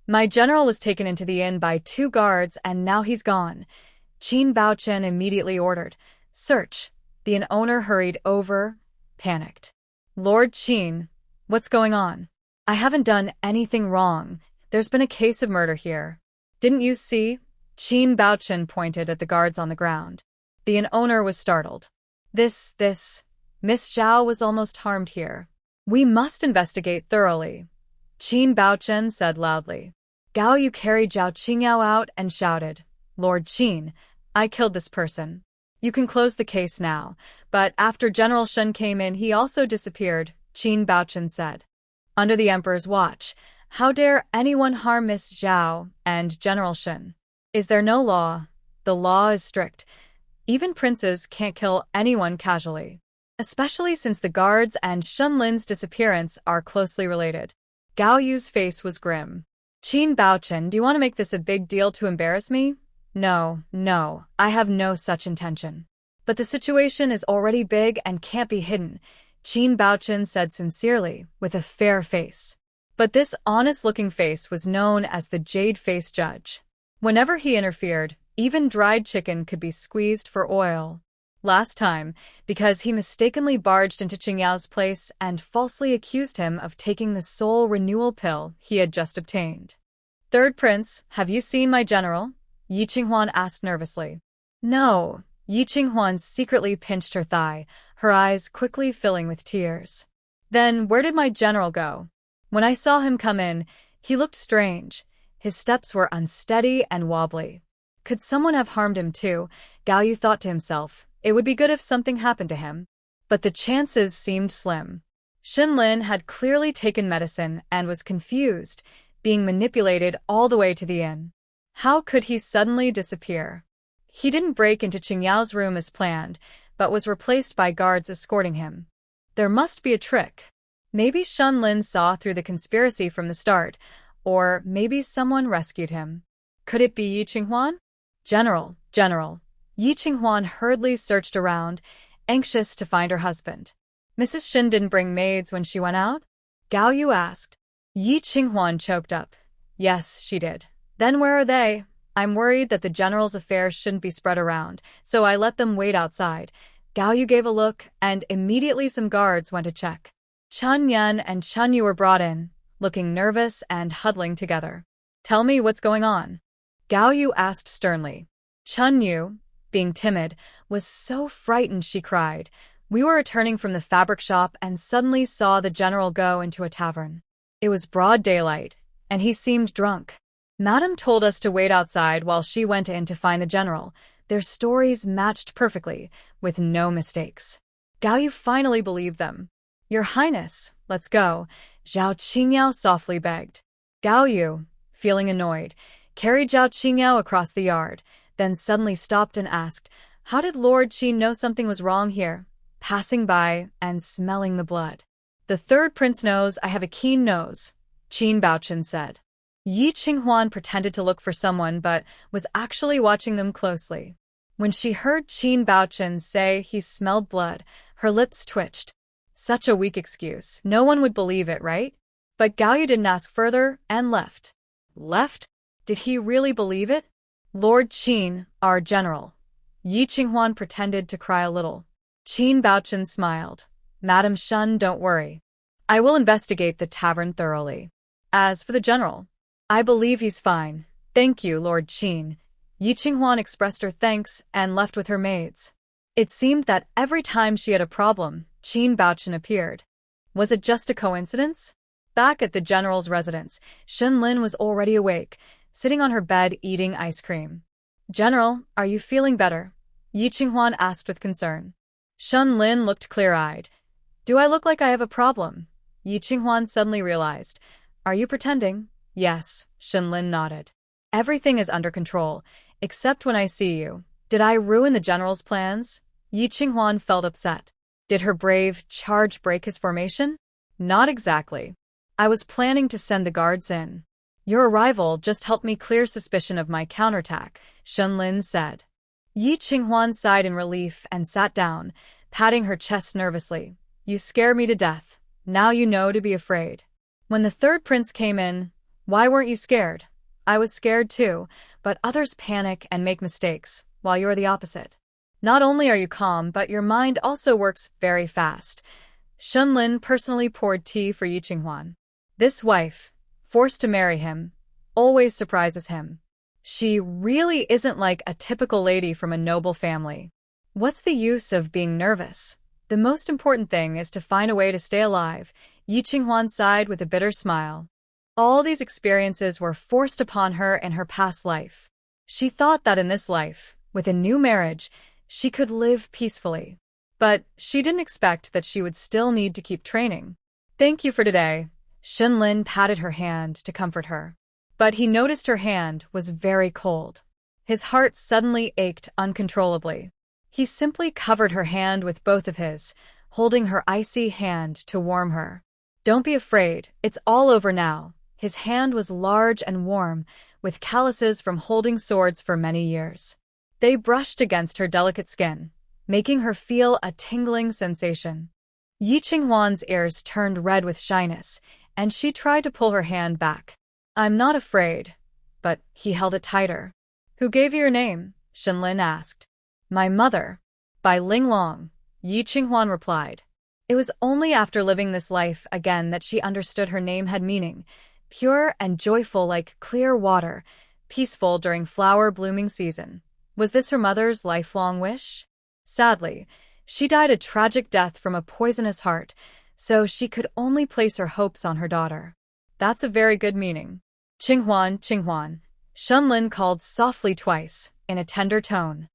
My general was taken into the inn by 2 guards and now he's gone. Qin Baochen immediately ordered. Search. The inn owner hurried over, panicked. Lord Qin, what's going on? I haven't done anything wrong. There's been a case of murder here. Didn't you see? Qin Baochen pointed at the guards on the ground. The inn owner was startled. This, Miss Zhao was almost harmed here. We must investigate thoroughly. Qin Baochen said loudly. Gao Yu carried Zhao Qingyao out and shouted, Lord Qin, I killed this person. You can close the case now, but after General Shen came in he also disappeared, Qin Baochen said. Under the Emperor's watch, how dare anyone harm Miss Zhao and General Shen? Is there no law? The law is strict. Even princes can't kill anyone casually. Especially since the guards and Shunlin's disappearance are closely related. Gao Yu's face was grim. Qin Baochen, do you want to make this a big deal to embarrass me? No, I have no such intention. But the situation is already big and can't be hidden, Qin Baochen said sincerely, with a fair face. But this honest-looking face was known as the Jade-Face Judge. Whenever he interfered, even dried chicken could be squeezed for oil. Last time, because he mistakenly barged into Qingyao's place and falsely accused him of taking the soul renewal pill he had just obtained. Third prince, have you seen my general? Yi Qinghuan asked nervously. No. Yi Qinghuan secretly pinched her thigh, her eyes quickly filling with tears. Then where did my general go? When I saw him come in, he looked strange. His steps were unsteady and wobbly. Could someone have harmed him too? Gao Yu thought to himself. It would be good if something happened to him. But the chances seemed slim. Shunlin had clearly taken medicine and was confused, being manipulated all the way to the inn. How could he suddenly disappear? He didn't break into Qingyao's room as planned, but was replaced by guards escorting him. There must be a trick. Maybe Shunlin saw through the conspiracy from the start, or maybe someone rescued him. Could it be Yi Qinghuan? General. Yi Qinghuan hurriedly searched around, anxious to find her husband. Mrs. Shin didn't bring maids when she went out? Gao Yu asked. Yi Qinghuan choked up. Yes, she did. Then where are they? I'm worried that the general's affairs shouldn't be spread around, so I let them wait outside. Gao Yu gave a look, and immediately some guards went to check. Chun Yan and Chun Yu were brought in, looking nervous and huddling together. Tell me what's going on. Gao Yu asked sternly. Chun Yu, being timid, was so frightened she cried. We were returning from the fabric shop and suddenly saw the general go into a tavern. It was broad daylight, and he seemed drunk. Madame told us to wait outside while she went in to find the general. Their stories matched perfectly, with no mistakes. Gao Yu finally believed them. Your Highness, let's go, Zhao Qingyao softly begged. Gao Yu, feeling annoyed, carried Zhao Qingyao across the yard, then suddenly stopped and asked, how did Lord Qin know something was wrong here? Passing by and smelling the blood. The third prince knows I have a keen nose, Qin Baochen said. Yi Qinghuan pretended to look for someone but was actually watching them closely. When she heard Qin Baochen say he smelled blood, her lips twitched. Such a weak excuse. No one would believe it, right? But Gao Yu didn't ask further and left. Left? Did he really believe it? Lord Qin, our general. Yi Qinghuan pretended to cry a little. Qin Baochen smiled. Madam Shun, don't worry. I will investigate the tavern thoroughly. As for the general, I believe he's fine. Thank you, Lord Qin. Yi Qinghuan expressed her thanks and left with her maids. It seemed that every time she had a problem, Qin Baochen appeared. Was it just a coincidence? Back at the general's residence, Shunlin was already awake, sitting on her bed eating ice cream. General, are you feeling better? Yi Qinghuan asked with concern. Shunlin looked clear-eyed. Do I look like I have a problem? Yi Qinghuan suddenly realized. Are you pretending? Yes, Shunlin nodded. Everything is under control, except when I see you. Did I ruin the general's plans? Yi Qinghuan felt upset. Did her brave charge break his formation? Not exactly. I was planning to send the guards in. Your arrival just helped me clear suspicion of my counterattack, Shunlin said. Yi Qinghuan sighed in relief and sat down, patting her chest nervously. You scare me to death. Now you know to be afraid. When the third prince came in, why weren't you scared? I was scared too, but others panic and make mistakes, while you're the opposite. Not only are you calm, but your mind also works very fast. Shunlin personally poured tea for Yi Qinghuan. This wife, forced to marry him, always surprises him. She really isn't like a typical lady from a noble family. What's the use of being nervous? The most important thing is to find a way to stay alive, Yi Qinghuan sighed with a bitter smile. All these experiences were forced upon her in her past life. She thought that in this life, with a new marriage, she could live peacefully. But she didn't expect that she would still need to keep training. Thank you for today. Shunlin patted her hand to comfort her. But he noticed her hand was very cold. His heart suddenly ached uncontrollably. He simply covered her hand with both of his, holding her icy hand to warm her. Don't be afraid, it's all over now. His hand was large and warm, with calluses from holding swords for many years. They brushed against her delicate skin, making her feel a tingling sensation. Yi Qinghuan's ears turned red with shyness, and she tried to pull her hand back. I'm not afraid. But he held it tighter. Who gave you your name? Shunlin asked. My mother. By Linglong, Yi Qinghuan replied. It was only after living this life again that she understood her name had meaning. Pure and joyful like clear water, peaceful during flower-blooming season. Was this her mother's lifelong wish? Sadly, she died a tragic death from a poisonous heart, so she could only place her hopes on her daughter. That's a very good meaning. Qinghuan, Shunlin called softly twice, in a tender tone.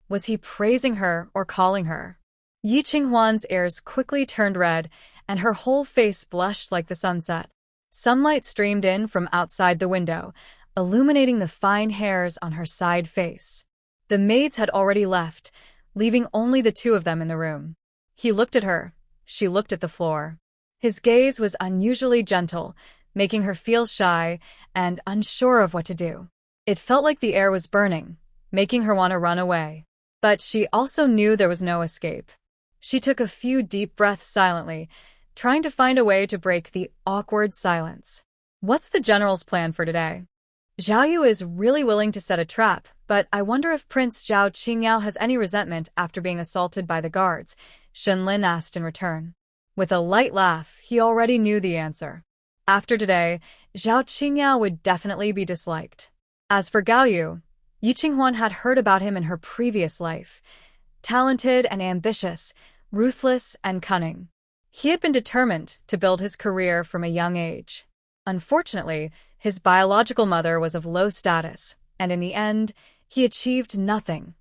Was he praising her or calling her? Yi Qinghuan's ears quickly turned red, and her whole face blushed like the sunset. Sunlight streamed in from outside the window, illuminating the fine hairs on her side face. The maids had already left, leaving only the two of them in the room. He looked at her. She looked at the floor. His gaze was unusually gentle, making her feel shy and unsure of what to do. It felt like the air was burning, making her want to run away. But she also knew there was no escape. She took a few deep breaths silently, trying to find a way to break the awkward silence. What's the general's plan for today? Zhao Yu is really willing to set a trap, but I wonder if Prince Zhao Qingyao has any resentment after being assaulted by the guards, Shenlin asked in return. With a light laugh, he already knew the answer. After today, Zhao Qingyao would definitely be disliked. As for Gao Yu, Yi Qinghuan had heard about him in her previous life. Talented and ambitious, ruthless and cunning. He had been determined to build his career from a young age. Unfortunately, his biological mother was of low status, and in the end, he achieved nothing,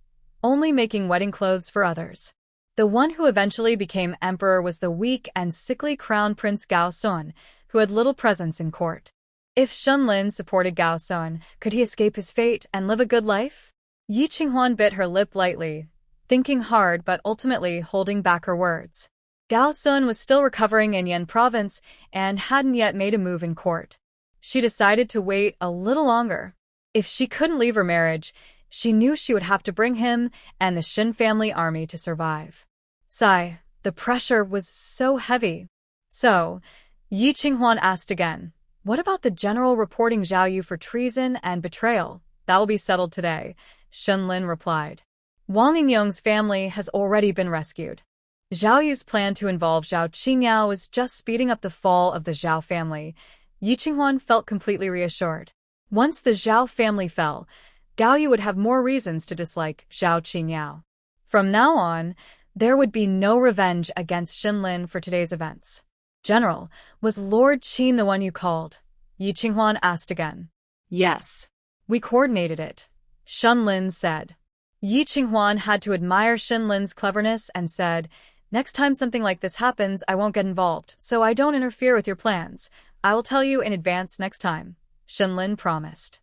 only making wedding clothes for others. The one who eventually became emperor was the weak and sickly crown prince Gao Sun, who had little presence in court. If Shenlin supported Gao Sun, could he escape his fate and live a good life? Yi Qinghuan bit her lip lightly, thinking hard but ultimately holding back her words. Gao Sun was still recovering in Yan province and hadn't yet made a move in court. She decided to wait a little longer. If she couldn't leave her marriage, she knew she would have to bring him and the Shin family army to survive. Sigh, the pressure was so heavy. So, Yi Qinghuan asked again, what about the general reporting Zhao Yu for treason and betrayal? That will be settled today, Shenlin replied. Wang Yingyong's family has already been rescued. Zhao Yu's plan to involve Zhao Qingyao was just speeding up the fall of the Zhao family. Yi Qinghuan felt completely reassured. Once the Zhao family fell, Gao Yu would have more reasons to dislike Zhao Qingyao. From now on, there would be no revenge against Shenlin for today's events. General, was Lord Qin the one you called? Yi Qinghuan asked again. Yes. We coordinated it, Shenlin said. Yi Qinghuan had to admire Shenlin's cleverness and said, next time something like this happens, I won't get involved, so I don't interfere with your plans. I will tell you in advance next time, Shenlin promised.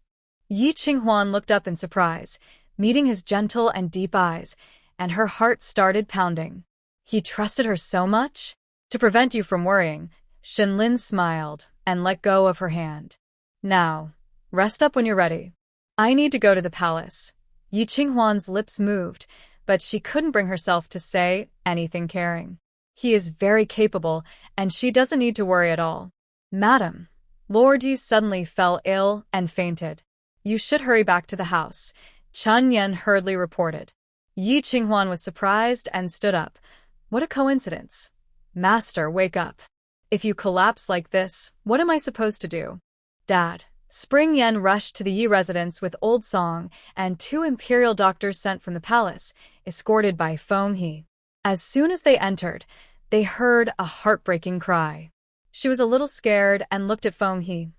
Yi Qinghuan looked up in surprise, meeting his gentle and deep eyes, and her heart started pounding. He trusted her so much? To prevent you from worrying, Shenlin smiled and let go of her hand. Now, rest up when you're ready. I need to go to the palace. Yi Qinghuan's lips moved, but she couldn't bring herself to say anything caring. He is very capable, and she doesn't need to worry at all. Madam, Lord Yi suddenly fell ill and fainted. You should hurry back to the house, Chen Yan hurriedly reported. Yi Qinghuan was surprised and stood up. What a coincidence. Master, wake up. If you collapse like this, what am I supposed to do? Dad. Spring Yen rushed to the Yi residence with Old Song and 2 imperial doctors sent from the palace, escorted by Feng He. As soon as they entered, they heard a heartbreaking cry. She was a little scared and looked at Feng He.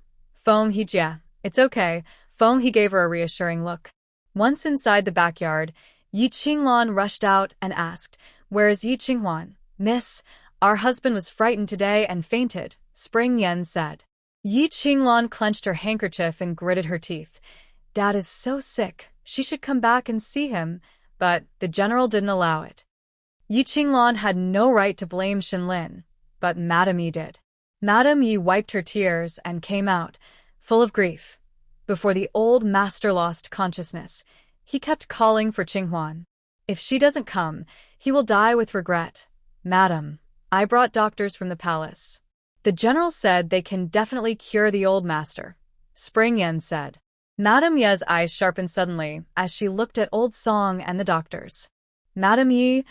Feng He, yeah, it's okay. Feng He gave her a reassuring look. Once inside the backyard, Yi Qinglan rushed out and asked, where is Yi Qinghuan? Miss, our husband was frightened today and fainted, Spring Yen said. Yi Qinglan clenched her handkerchief and gritted her teeth. Dad is so sick, she should come back and see him, but the general didn't allow it. Yi Qinglan had no right to blame Shenlin, but Madame Yi did. Madame Yi wiped her tears and came out, full of grief. Before the old master lost consciousness, he kept calling for Qinghuan. If she doesn't come, he will die with regret. Madam, I brought doctors from the palace. The general said they can definitely cure the old master, Spring Yen said. Madame Ye's eyes sharpened suddenly as she looked at Old Song and the doctors. Madame Yi,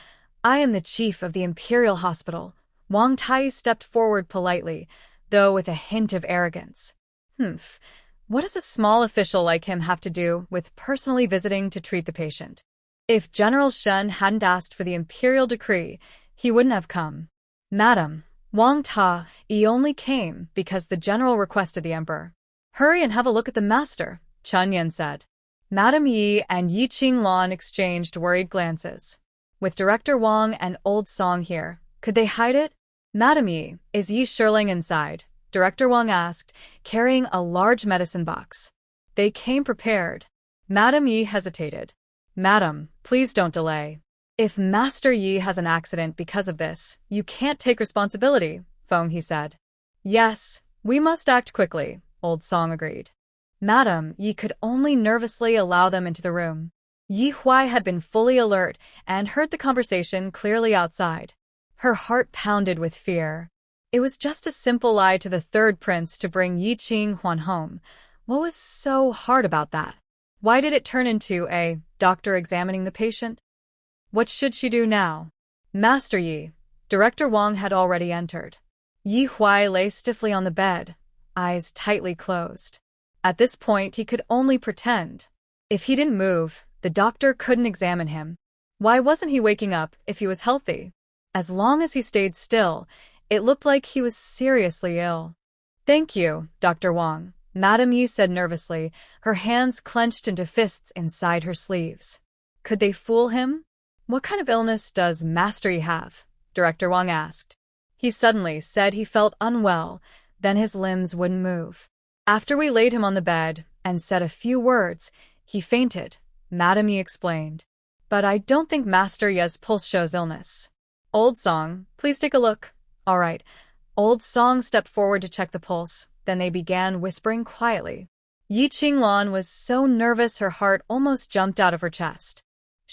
I am the chief of the Imperial Hospital. Wang Tai stepped forward politely, though with a hint of arrogance. What does a small official like him have to do with personally visiting to treat the patient? If General Shen hadn't asked for the imperial decree, he wouldn't have come. Madam, Wang Tai, he only came because the general requested the emperor. Hurry and have a look at the master, Chen Yan said. Madame Yi and Yi Qinglan exchanged worried glances. With Director Wang and Old Song here, could they hide it? Madame Yi, is Yi Shirling inside? Director Wang asked, carrying a large medicine box. They came prepared. Madame Yi hesitated. Madam, please don't delay. If Master Yi has an accident because of this, you can't take responsibility, Feng He said. Yes, we must act quickly, Old Song agreed. Madam Yi could only nervously allow them into the room. Yi Huai had been fully alert and heard the conversation clearly outside. Her heart pounded with fear. It was just a simple lie to the third prince to bring Yi Qinghuan home. What was so hard about that? Why did it turn into a doctor examining the patient? What should she do now? Master Yi, Director Wang had already entered. Yi Huai lay stiffly on the bed, eyes tightly closed. At this point, he could only pretend. If he didn't move, the doctor couldn't examine him. Why wasn't he waking up if he was healthy? As long as he stayed still, it looked like he was seriously ill. Thank you, Dr. Wang, Madame Yi said nervously, her hands clenched into fists inside her sleeves. Could they fool him? What kind of illness does Master Yi have? Director Wang asked. He suddenly said he felt unwell, then his limbs wouldn't move. After we laid him on the bed and said a few words, he fainted, Madame Yi explained. But I don't think Master Yi's pulse shows illness. Old Song, please take a look. All right. Old Song stepped forward to check the pulse, then they began whispering quietly. Yi Qinglan was so nervous her heart almost jumped out of her chest.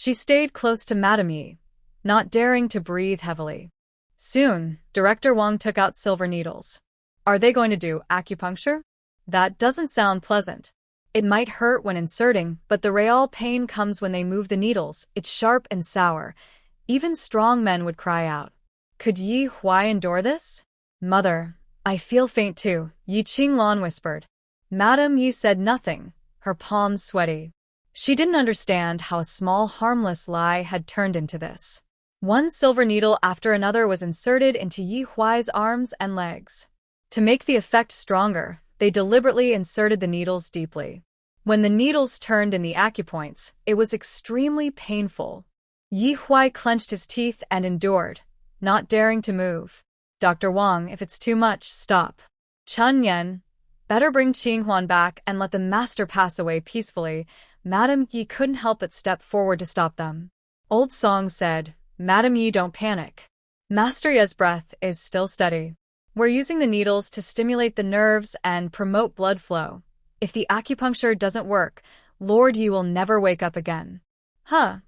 She stayed close to Madame Yi, not daring to breathe heavily. Soon, Director Wang took out silver needles. Are they going to do acupuncture? That doesn't sound pleasant. It might hurt when inserting, but the real pain comes when they move the needles. It's sharp and sour. Even strong men would cry out. Could Yi Huai endure this? Mother, I feel faint too, Yi Qinglan whispered. Madame Yi said nothing, her palms sweaty. She didn't understand how a small harmless lie had turned into this. One silver needle after another was inserted into Yi Huai's arms and legs. To make the effect stronger, they deliberately inserted the needles deeply. When the needles turned in the acupoints, it was extremely painful. Yi Huai clenched his teeth and endured, not daring to move. Dr. Wang, if it's too much, stop. Chun Yan, better bring Qinghuan back and let the master pass away peacefully. Madame Yi couldn't help but step forward to stop them. Old Song said, Madame Yi, don't panic. Master Yi's breath is still steady. We're using the needles to stimulate the nerves and promote blood flow. If the acupuncture doesn't work, Lord Yi will never wake up again. Huh.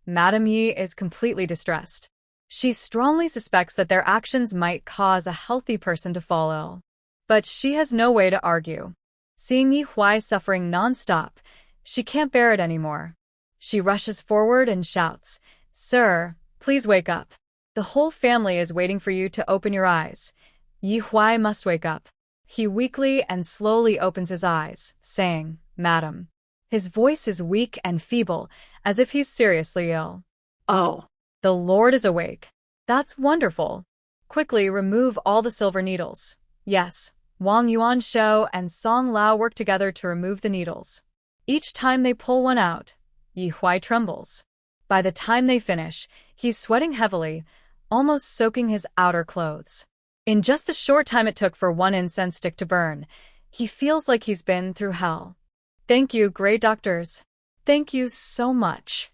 Madame Yi is completely distressed. She strongly suspects that their actions might cause a healthy person to fall ill. But she has no way to argue. Seeing Yi Huai suffering non-stop, she can't bear it anymore. She rushes forward and shouts, Sir, please wake up. The whole family is waiting for you to open your eyes. Yi Huai must wake up. He weakly and slowly opens his eyes, saying, Madam. His voice is weak and feeble, as if he's seriously ill. Oh. The Lord is awake. That's wonderful. Quickly remove all the silver needles. Yes, Wang Yuanshou and Song Lao work together to remove the needles. Each time they pull one out, Yi Huai trembles. By the time they finish, he's sweating heavily, almost soaking his outer clothes. In just the short time it took for one incense stick to burn, he feels like he's been through hell. Thank you, great doctors. Thank you so much.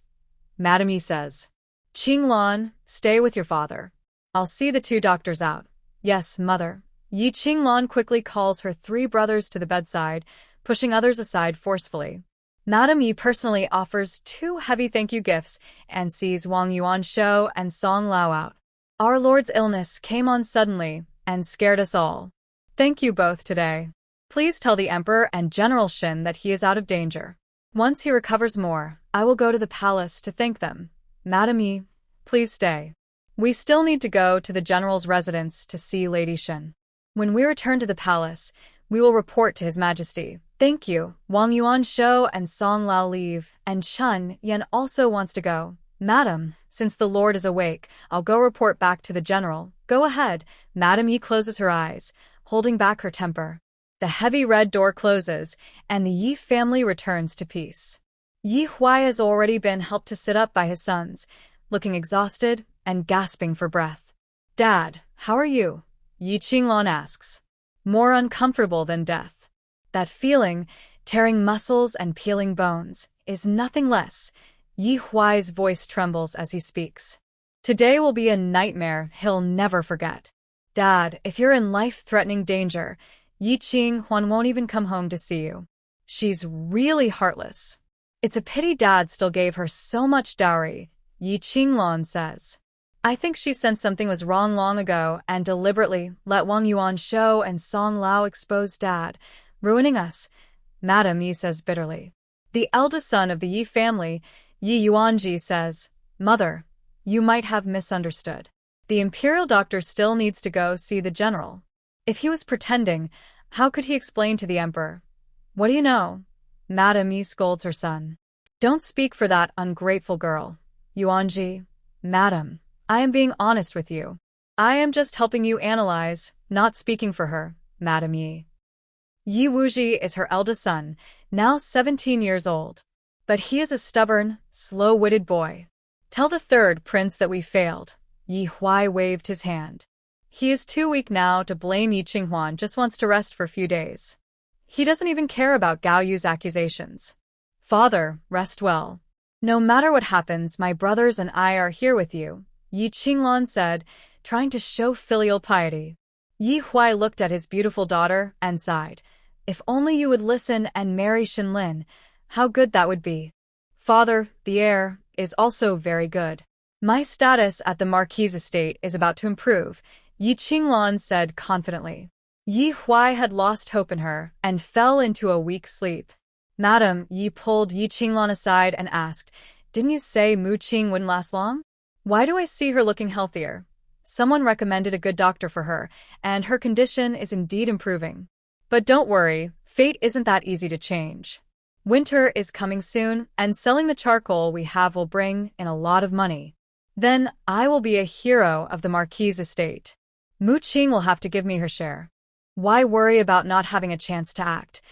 Madame Yi says. Qinglan, stay with your father. I'll see the two doctors out. Yes, mother. Yi Qinglan quickly calls her three brothers to the bedside, pushing others aside forcefully. Madame Yi personally offers 2 heavy thank you gifts and sees Wang Yuanshou and Song Lao out. Our Lord's illness came on suddenly and scared us all. Thank you both today. Please tell the Emperor and General Shin that he is out of danger. Once he recovers more, I will go to the palace to thank them. Madame Yi, please stay. We still need to go to the General's residence to see Lady Shin. When we return to the palace, we will report to His Majesty. Thank you. Wang Yuanshou and Song Lao leave, and Chun Yan also wants to go. Madam, since the Lord is awake, I'll go report back to the General. Go ahead. Madame Yi closes her eyes, holding back her temper. The heavy red door closes, and the Yi family returns to peace. Yi Huai has already been helped to sit up by his sons, looking exhausted and gasping for breath. Dad, how are you? Yi Qinglan asks. More uncomfortable than death. That feeling, tearing muscles and peeling bones, is nothing less. Yi Huai's voice trembles as he speaks. Today will be a nightmare he'll never forget. Dad, if you're in life-threatening danger, Yi Qinghuan won't even come home to see you. She's really heartless. It's a pity Dad still gave her so much dowry, Yi Qinglan says. I think she sensed something was wrong long ago and deliberately let Wang Yuan show and Song Lao expose Dad, ruining us, Madam Yi says bitterly. The eldest son of the Yi family, Yi Yuanji, says, Mother, you might have misunderstood. The imperial doctor still needs to go see the general. If he was pretending, how could he explain to the emperor? What do you know? Madam Yi scolds her son. Don't speak for that ungrateful girl. Yuanji, Madam, I am being honest with you. I am just helping you analyze, not speaking for her, Madam Yi. Yi Wuji is her eldest son, now 17 years old. But he is a stubborn, slow-witted boy. Tell the third prince that we failed. Yi Huai waved his hand. He is too weak now to blame Yi Qinghuan, just wants to rest for a few days. He doesn't even care about Gao Yu's accusations. Father, rest well. No matter what happens, my brothers and I are here with you, Yi Qinglan said, trying to show filial piety. Yi Huai looked at his beautiful daughter and sighed. If only you would listen and marry Xinlin, how good that would be. Father, the heir, is also very good. My status at the Marquis estate is about to improve, Yi Qinglan said confidently. Yi Huai had lost hope in her and fell into a weak sleep. Madam, Yi pulled Yi Qinglan aside and asked, Didn't you say Mu Qing wouldn't last long? Why do I see her looking healthier? Someone recommended a good doctor for her, and her condition is indeed improving. But don't worry, fate isn't that easy to change. Winter is coming soon, and selling the charcoal we have will bring in a lot of money. Then I will be a hero of the Marquis estate. Mu Qing will have to give me her share. Why worry about not having a chance to act?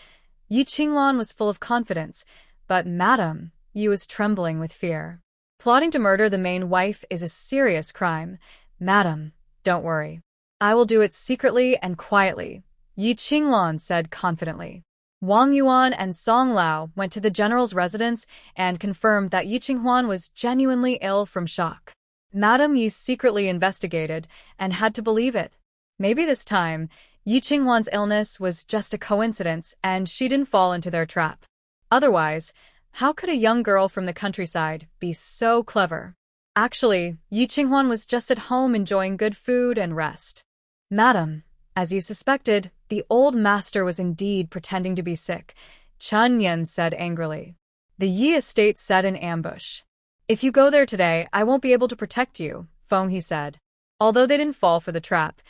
Yi Qinglan was full of confidence, but Madam Yi was trembling with fear. Plotting to murder the main wife is a serious crime. Madam, don't worry. I will do it secretly and quietly, Yi Qinglan said confidently. Wang Yuan and Song Lao went to the general's residence and confirmed that Yi Qinghuan was genuinely ill from shock. Madam Yi secretly investigated and had to believe it. Maybe this time, Yi Qinghuan's illness was just a coincidence and she didn't fall into their trap. Otherwise, how could a young girl from the countryside be so clever? Actually, Yi Qinghuan was just at home enjoying good food and rest. Madam, as you suspected, the old master was indeed pretending to be sick, Chen Yan said angrily. The Yi estate set an ambush. If you go there today, I won't be able to protect you, Feng He said. Although they didn't fall for the trap,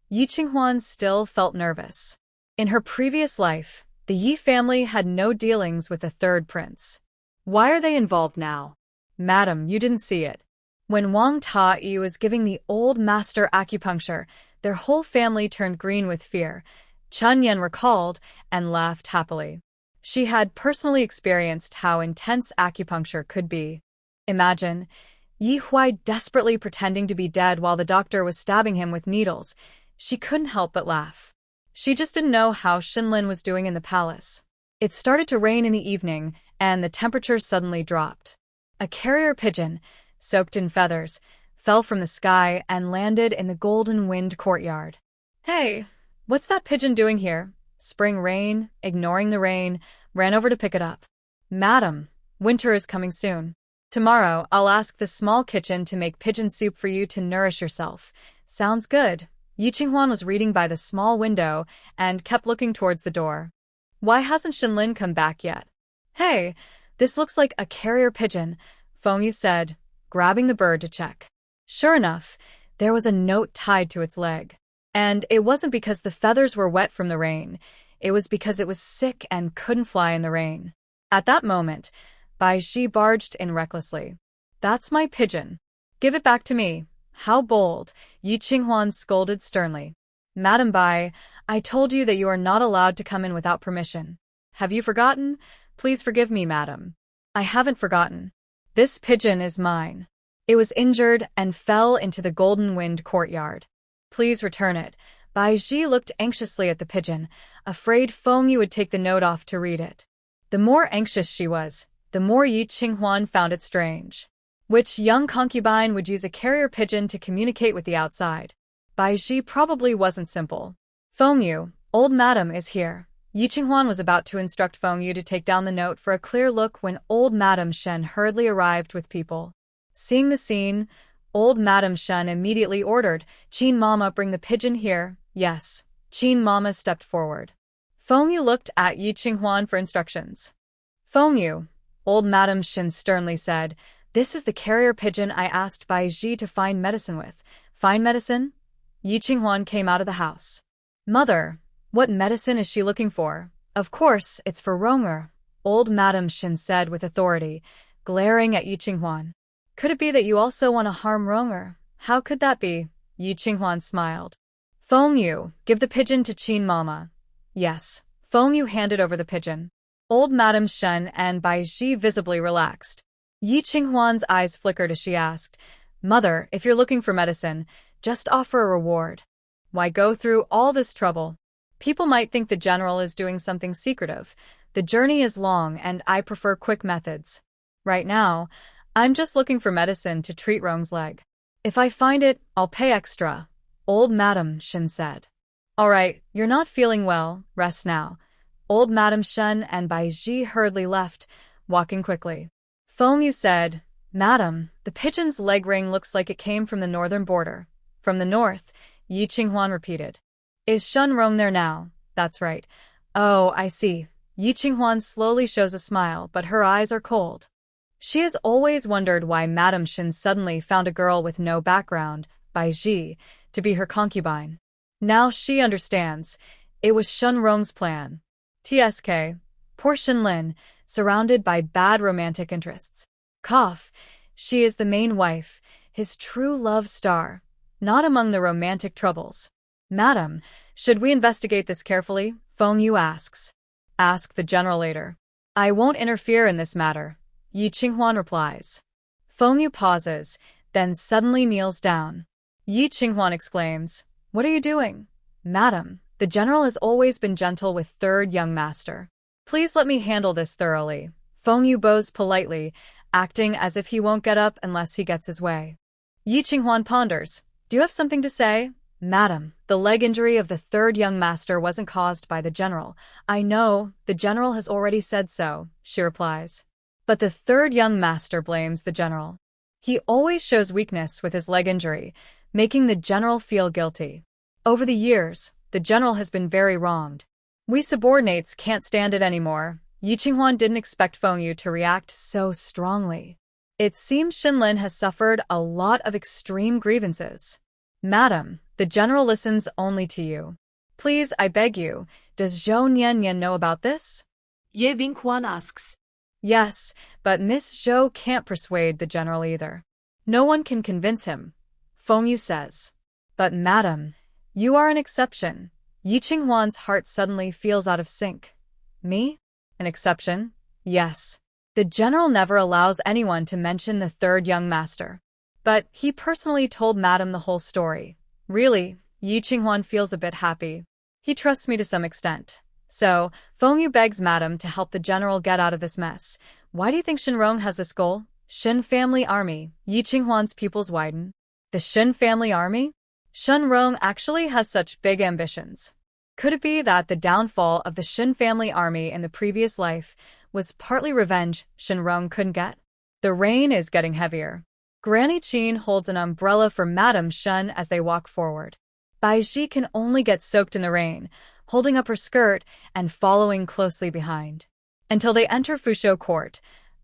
Yi Qinghuan still felt nervous. In her previous life, the Yi family had no dealings with the third prince. Why are they involved now? Madam, you didn't see it. When Wang Ta-yi was giving the old master acupuncture, their whole family turned green with fear, Chen Yan recalled and laughed happily. She had personally experienced how intense acupuncture could be. Imagine, Yi Huai desperately pretending to be dead while the doctor was stabbing him with needles. She couldn't help but laugh. She just didn't know how Xinlin was doing in the palace. It started to rain in the evening, and the temperature suddenly dropped. A carrier pigeon, soaked in feathers, fell from the sky and landed in the Golden Wind courtyard. Hey, what's that pigeon doing here? Spring Rain, ignoring the rain, ran over to pick it up. Madam, winter is coming soon. Tomorrow, I'll ask the small kitchen to make pigeon soup for you to nourish yourself. Sounds good. Yi Qinghuan was reading by the small window and kept looking towards the door. Why hasn't Xinlin come back yet? Hey, this looks like a carrier pigeon, Feng Yu said, grabbing the bird to check. Sure enough, there was a note tied to its leg. And it wasn't because the feathers were wet from the rain. It was because it was sick and couldn't fly in the rain. At that moment, Bai Shi barged in recklessly. That's my pigeon. Give it back to me. How bold, Yi Qinghuan scolded sternly. Madam Bai, I told you that you are not allowed to come in without permission. Have you forgotten? Please forgive me, madam. I haven't forgotten. This pigeon is mine. It was injured and fell into the Golden Wind courtyard. Please return it. Bai Ji looked anxiously at the pigeon, afraid Feng Yu would take the note off to read it. The more anxious she was, the more Yi Qinghuan found it strange. Which young concubine would use a carrier pigeon to communicate with the outside? Bai Ji probably wasn't simple. Feng Yu, old madam is here. Yi Qinghuan was about to instruct Feng Yu to take down the note for a clear look when old Madam Shen hurriedly arrived with people. Seeing the scene, old Madam Shen immediately ordered, "Qin Mama, bring the pigeon here." Yes, Qin Mama stepped forward. Feng Yu looked at Yi Qinghuan for instructions. "Feng Yu," old Madam Shen sternly said, "this is the carrier pigeon I asked Bai Ji to find medicine with." "Find medicine?" Yi Qinghuan came out of the house. "Mother, what medicine is she looking for?" "Of course, it's for Ronger," old Madam Shen said with authority, glaring at Yi Qinghuan. "Could it be that you also want to harm Ronger?" "How could that be?" Yi Qinghuan smiled. "Feng Yu, give the pigeon to Qin Mama." "Yes." Feng Yu handed over the pigeon. Old Madam Shen and Bai Ji visibly relaxed. Yi Qinghuan's eyes flickered as she asked, "Mother, if you're looking for medicine, just offer a reward. Why go through all this trouble? People might think the general is doing something secretive. The journey is long and I prefer quick methods. Right now, I'm just looking for medicine to treat Rong's leg. If I find it, I'll pay extra," old Madam Shen said. "All right, you're not feeling well, rest now." Old Madam Shen and Bai Ji hurriedly left, walking quickly. Feng Yu said, "Madam, the pigeon's leg ring looks like it came from the northern border." "From the north," Yi Qinghuan repeated. "Is Shen Rong there now?" "That's right." "Oh, I see." Yi Qinghuan slowly shows a smile, but her eyes are cold. She has always wondered why Madam Shen suddenly found a girl with no background, Bai Ji, to be her concubine. Now she understands. It was Shen Rong's plan. TSK. Poor Shenlin, surrounded by bad romantic interests. Cough. She is the main wife, his true love star, not among the romantic troubles. "Madam, should we investigate this carefully?" Feng Yu asks. "Ask the general later. I won't interfere in this matter," Yi Qinghuan replies. Feng Yu pauses, then suddenly kneels down. Yi Qinghuan exclaims, "What are you doing?" "Madam, the general has always been gentle with third young master. Please let me handle this thoroughly." Feng Yu bows politely, acting as if he won't get up unless he gets his way. Yi Qinghuan ponders. "Do you have something to say?" "Madam, the leg injury of the third young master wasn't caused by the general." "I know, the general has already said so," she replies. "But the third young master blames the general. He always shows weakness with his leg injury, making the general feel guilty. Over the years, the general has been very wronged. We subordinates can't stand it anymore." Yi Qinghuan didn't expect Feng Yu to react so strongly. It seems Shenlin has suffered a lot of extreme grievances. "Madam, the general listens only to you. Please, I beg you, does Zhou Niannian know about this?" Ye Qinghuan asks. "Yes, but Miss Zhou can't persuade the general either. No one can convince him," Feng Yu says. "But madam, you are an exception." Yi Qinghuan's heart suddenly feels out of sync. "Me? An exception?" "Yes. The general never allows anyone to mention the third young master. But he personally told madam the whole story." "Really?" Yi Qinghuan feels a bit happy. "He trusts me to some extent. So, Feng Yu begs madam to help the general get out of this mess. Why do you think Shenrong has this goal?" "Shen family army." Yi Qinghuan's pupils widen. "The Shen family army? Shenrong actually has such big ambitions. Could it be that the downfall of the Shen family army in the previous life was partly revenge Shenrong couldn't get?" The rain is getting heavier. Granny Qin holds an umbrella for Madame Shen as they walk forward. Bai Ji can only get soaked in the rain, holding up her skirt and following closely behind. Until they enter Fusho Court,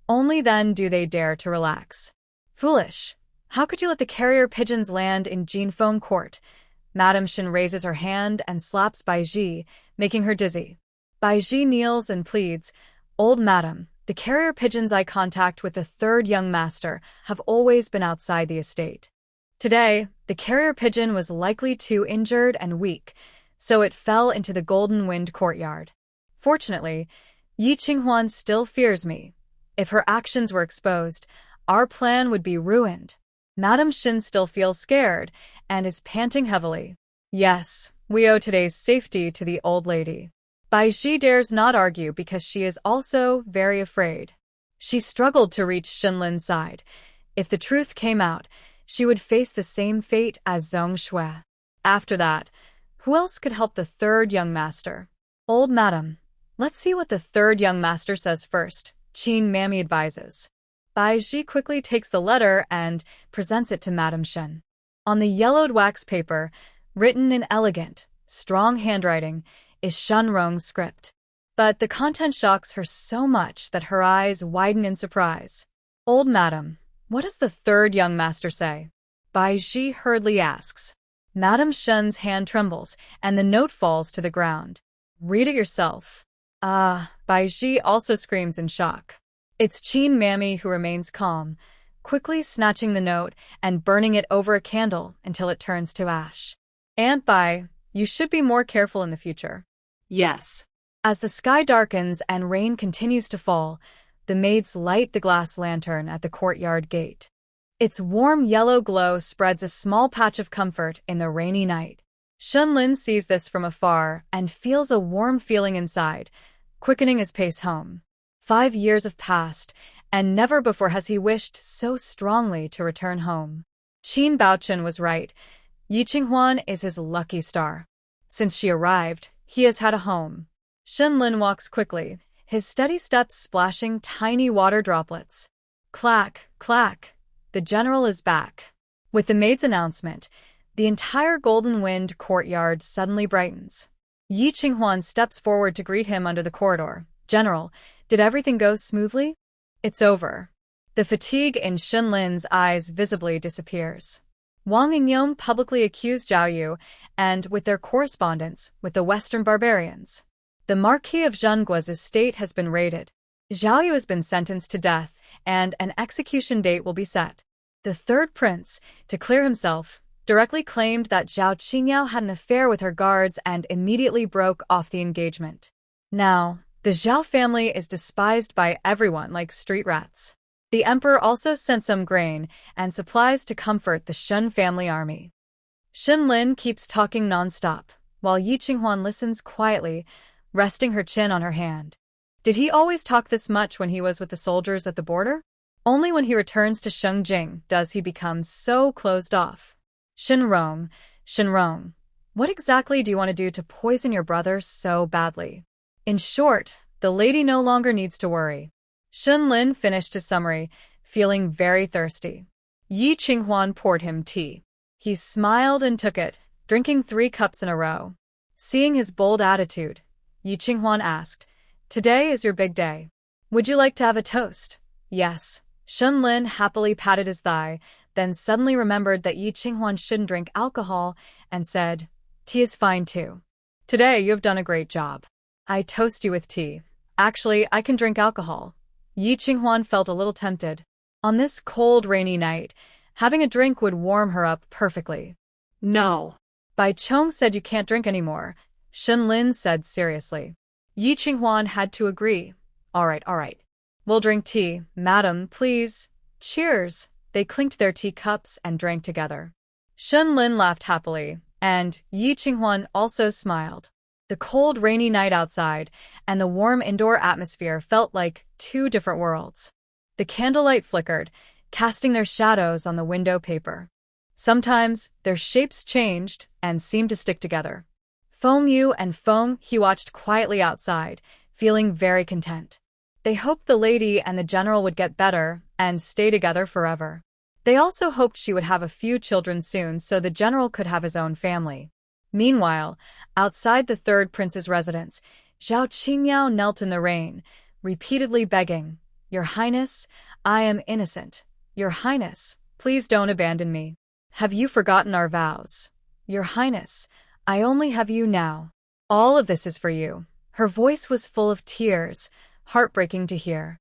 only then do they dare to relax. "Foolish! How could you let the carrier pigeons land in Jinfeng Court?" Madame Shen raises her hand and slaps Bai Ji, making her dizzy. Bai Ji kneels and pleads, "Old madam, the carrier pigeon's eye contact with the third young master have always been outside the estate. Today, the carrier pigeon was likely too injured and weak, so it fell into the Golden Wind courtyard. Fortunately, Yi Qinghuan still fears me. If her actions were exposed, our plan would be ruined." Madame Shen still feels scared and is panting heavily. "Yes, we owe today's safety to the old lady." Bai Ji dares not argue because she is also very afraid. She struggled to reach Shenlin's side. If the truth came out, she would face the same fate as Zhong Shui. After that, who else could help the third young master? Old madam. Let's see what the third young master says first, Qin Mammy advises. Bai Ji quickly takes the letter and presents it to Madame Shen. On the yellowed wax paper, written in elegant, strong handwriting, is Shenrong's script. But the content shocks her so much that her eyes widen in surprise. Old madam, what does the third young master say? Bai Ji hurriedly asks. Madame Shen's hand trembles, and the note falls to the ground. Read it yourself. Bai Ji also screams in shock. It's Qin Mammy who remains calm, quickly snatching the note and burning it over a candle until it turns to ash. Aunt Bai, you should be more careful in the future. Yes. As the sky darkens and rain continues to fall, the maids light the glass lantern at the courtyard gate. Its warm yellow glow spreads a small patch of comfort in the rainy night. Shenlin sees this from afar and feels a warm feeling inside, quickening his pace home. 5 years have passed, and never before has he wished so strongly to return home. Qin Baochen was right. Yi Qinghuan is his lucky star. Since she arrived, he has had a home. Shenlin walks quickly, his steady steps splashing tiny water droplets. Clack, clack. The general is back. With the maid's announcement, the entire Golden Wind courtyard suddenly brightens. Yi Qinghuan steps forward to greet him under the corridor. General, did everything go smoothly? It's over. The fatigue in Shenlin's eyes visibly disappears. Wang Yingyong publicly accused Zhao Yu, and with their correspondence with the Western barbarians. The Marquis of Zhengua's estate has been raided. Zhao Yu has been sentenced to death, and an execution date will be set. The third prince, to clear himself, directly claimed that Zhao Qingyao had an affair with her guards and immediately broke off the engagement. Now, the Zhao family is despised by everyone like street rats. The emperor also sent some grain and supplies to comfort the Shen family army. Shenlin keeps talking nonstop, while Yi Qinghuan listens quietly, resting her chin on her hand. Did he always talk this much when he was with the soldiers at the border? Only when he returns to Shengjing does he become so closed off. Shenrong, what exactly do you want to do to poison your brother so badly? In short, the lady no longer needs to worry. Shenlin finished his summary, feeling very thirsty. Yi Qinghuan poured him tea. He smiled and took it, drinking 3 cups in a row. Seeing his bold attitude, Yi Qinghuan asked, Today is your big day. Would you like to have a toast? Yes. Shenlin happily patted his thigh, then suddenly remembered that Yi Qinghuan shouldn't drink alcohol and said, Tea is fine too. Today you have done a great job. I toast you with tea. Actually, I can drink alcohol. Yi Qinghuan felt a little tempted. On this cold, rainy night, having a drink would warm her up perfectly. No. Bai Chong said you can't drink anymore, Shenlin said seriously. Yi Qinghuan had to agree. All right. We'll drink tea, madam, please. Cheers. They clinked their teacups and drank together. Shenlin laughed happily, and Yi Qinghuan also smiled. The cold, rainy night outside and the warm indoor atmosphere felt like 2 different worlds. The candlelight flickered, casting their shadows on the window paper. Sometimes their shapes changed and seemed to stick together. Feng Yu and Feng He watched quietly outside, feeling very content. They hoped the lady and the general would get better and stay together forever. They also hoped she would have a few children soon so the general could have his own family. Meanwhile, outside the third prince's residence, Zhao Qingyao knelt in the rain, repeatedly begging, Your Highness, I am innocent. Your Highness, please don't abandon me. Have you forgotten our vows? Your Highness, I only have you now. All of this is for you. Her voice was full of tears, heartbreaking to hear.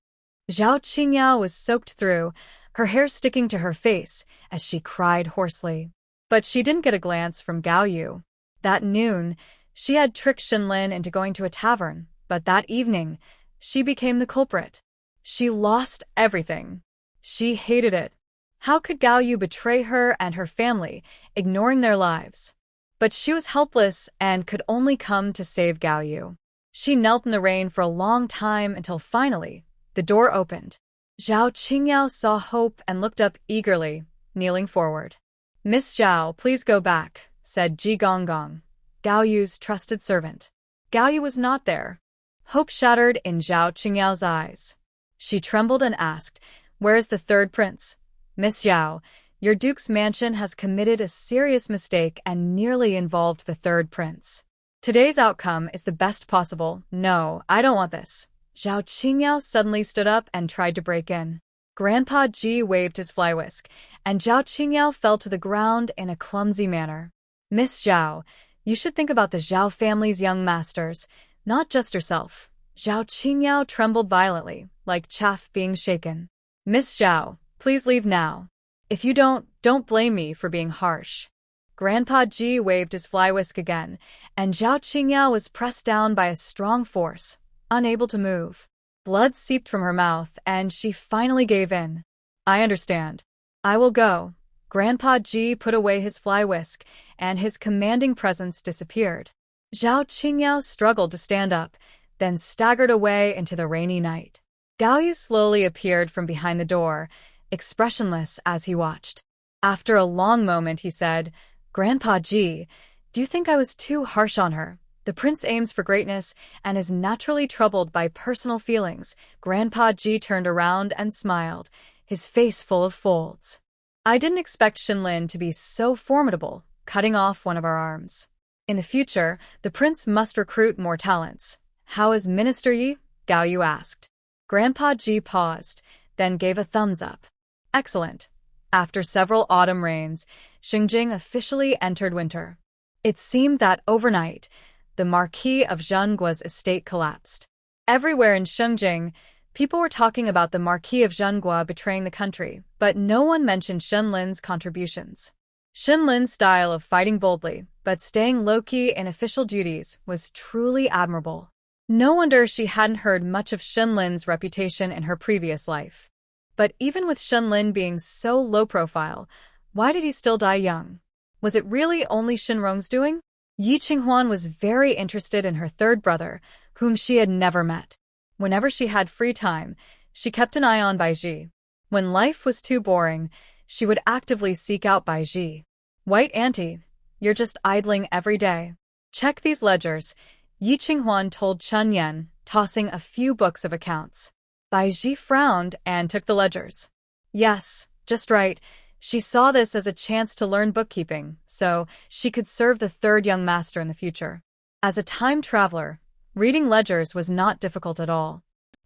Zhao Qingyao was soaked through, her hair sticking to her face as she cried hoarsely. But she didn't get a glance from Gao Yu. That noon, she had tricked Shenlin into going to a tavern, but that evening, she became the culprit. She lost everything. She hated it. How could Gao Yu betray her and her family, ignoring their lives? But she was helpless and could only come to save Gao Yu. She knelt in the rain for a long time until finally, the door opened. Zhao Qingyao saw hope and looked up eagerly, kneeling forward. Miss Zhao, please go back, said Ji Gonggong, Gao Yu's trusted servant. Gao Yu was not there. Hope shattered in Zhao Qingyao's eyes. She trembled and asked, "Where is the third prince?" "Miss Zhao, your duke's mansion has committed a serious mistake and nearly involved the third prince. Today's outcome is the best possible. No, I don't want this." Zhao Qingyao suddenly stood up and tried to break in. Grandpa Ji waved his fly whisk, and Zhao Qingyao fell to the ground in a clumsy manner. "Miss Zhao, you should think about the Zhao family's young masters, not just yourself." Zhao Qingyao trembled violently, like chaff being shaken. "Miss Zhao, please leave now. If you don't blame me for being harsh." Grandpa Ji waved his fly whisk again, and Zhao Qingyao was pressed down by a strong force, unable to move. Blood seeped from her mouth, and she finally gave in. "I understand. I will go." Grandpa Ji put away his fly whisk, and his commanding presence disappeared. Zhao Qingyao struggled to stand up, then staggered away into the rainy night. Gao Yu slowly appeared from behind the door, expressionless as he watched. After a long moment, he said, "Grandpa Ji, do you think I was too harsh on her? The prince aims for greatness and is naturally troubled by personal feelings." Grandpa Ji turned around and smiled, his face full of folds. "I didn't expect Xinlin to be so formidable, cutting off one of our arms. In the future, the prince must recruit more talents." "How is Minister Yi?" Gao Yu asked. Grandpa Ji paused, then gave a thumbs up. "Excellent." After several autumn rains, Xingjing officially entered winter. It seemed that overnight, the Marquis of Zhengua's estate collapsed. Everywhere in Xingjing, people were talking about the Marquis of Zhengua betraying the country, but no one mentioned Xinlin's contributions. Xinlin's style of fighting boldly, but staying low-key in official duties, was truly admirable. No wonder she hadn't heard much of Xinlin's reputation in her previous life. But even with Xinlin being so low-profile, why did he still die young? Was it really only Xinrong's doing? Yi Qinghuan was very interested in her third brother, whom she had never met. Whenever she had free time, she kept an eye on Baizhi. When life was too boring, she would actively seek out Baizhi. "White Auntie, you're just idling every day. Check these ledgers," Yi Qinghuan told Chun Yan, tossing a few books of accounts. Baizhi frowned and took the ledgers. Yes, just right. She saw this as a chance to learn bookkeeping, so she could serve the third young master in the future. As a time traveler, reading ledgers was not difficult at all.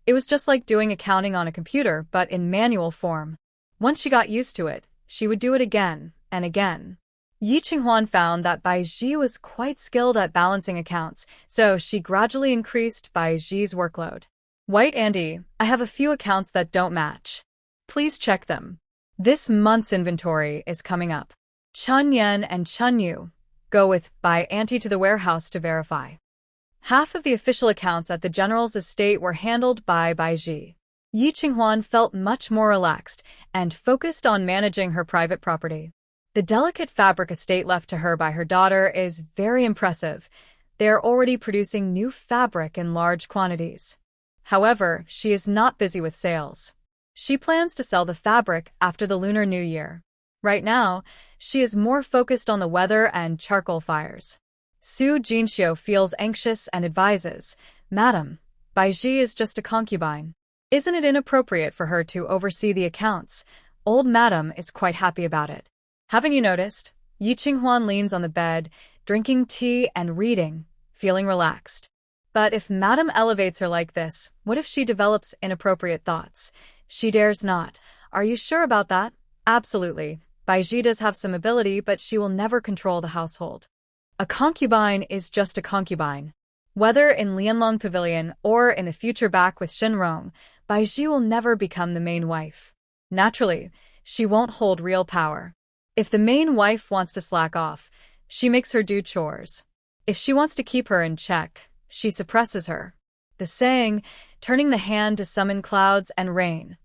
It was just like doing accounting on a computer, but in manual form. Once she got used to it, she would do it again and again. Yi Qinghuan found that Baizhi was quite skilled at balancing accounts, so she gradually increased Baizhi's workload. "White Andy, I have a few accounts that don't match. Please check them. This month's inventory is coming up." Chun Yan and Chun Yu go with Bai Auntie to the warehouse to verify. Half of the official accounts at the general's estate were handled by Baizhi. Yi Qinghuan felt much more relaxed and focused on managing her private property. The delicate fabric estate left to her by her daughter is very impressive. They are already producing new fabric in large quantities. However, she is not busy with sales. She plans to sell the fabric after the Lunar New Year. Right now, she is more focused on the weather and charcoal fires. Su Jinxiu feels anxious and advises, "Madam, Baizhi is just a concubine. Isn't it inappropriate for her to oversee the accounts?" Old Madam is quite happy about it. "Haven't you noticed?" Yi Qinghuan leans on the bed, drinking tea and reading, feeling relaxed. But if Madam elevates her like this, what if she develops inappropriate thoughts? She dares not. "Are you sure about that?" "Absolutely. Baizhi does have some ability, but she will never control the household. A concubine is just a concubine. Whether in Lianlong Pavilion or in the future back with Xinrong, Baizhi will never become the main wife. Naturally, she won't hold real power. If the main wife wants to slack off, she makes her do chores. If she wants to keep her in check, she suppresses her. The saying, turning the hand to summon clouds and rain,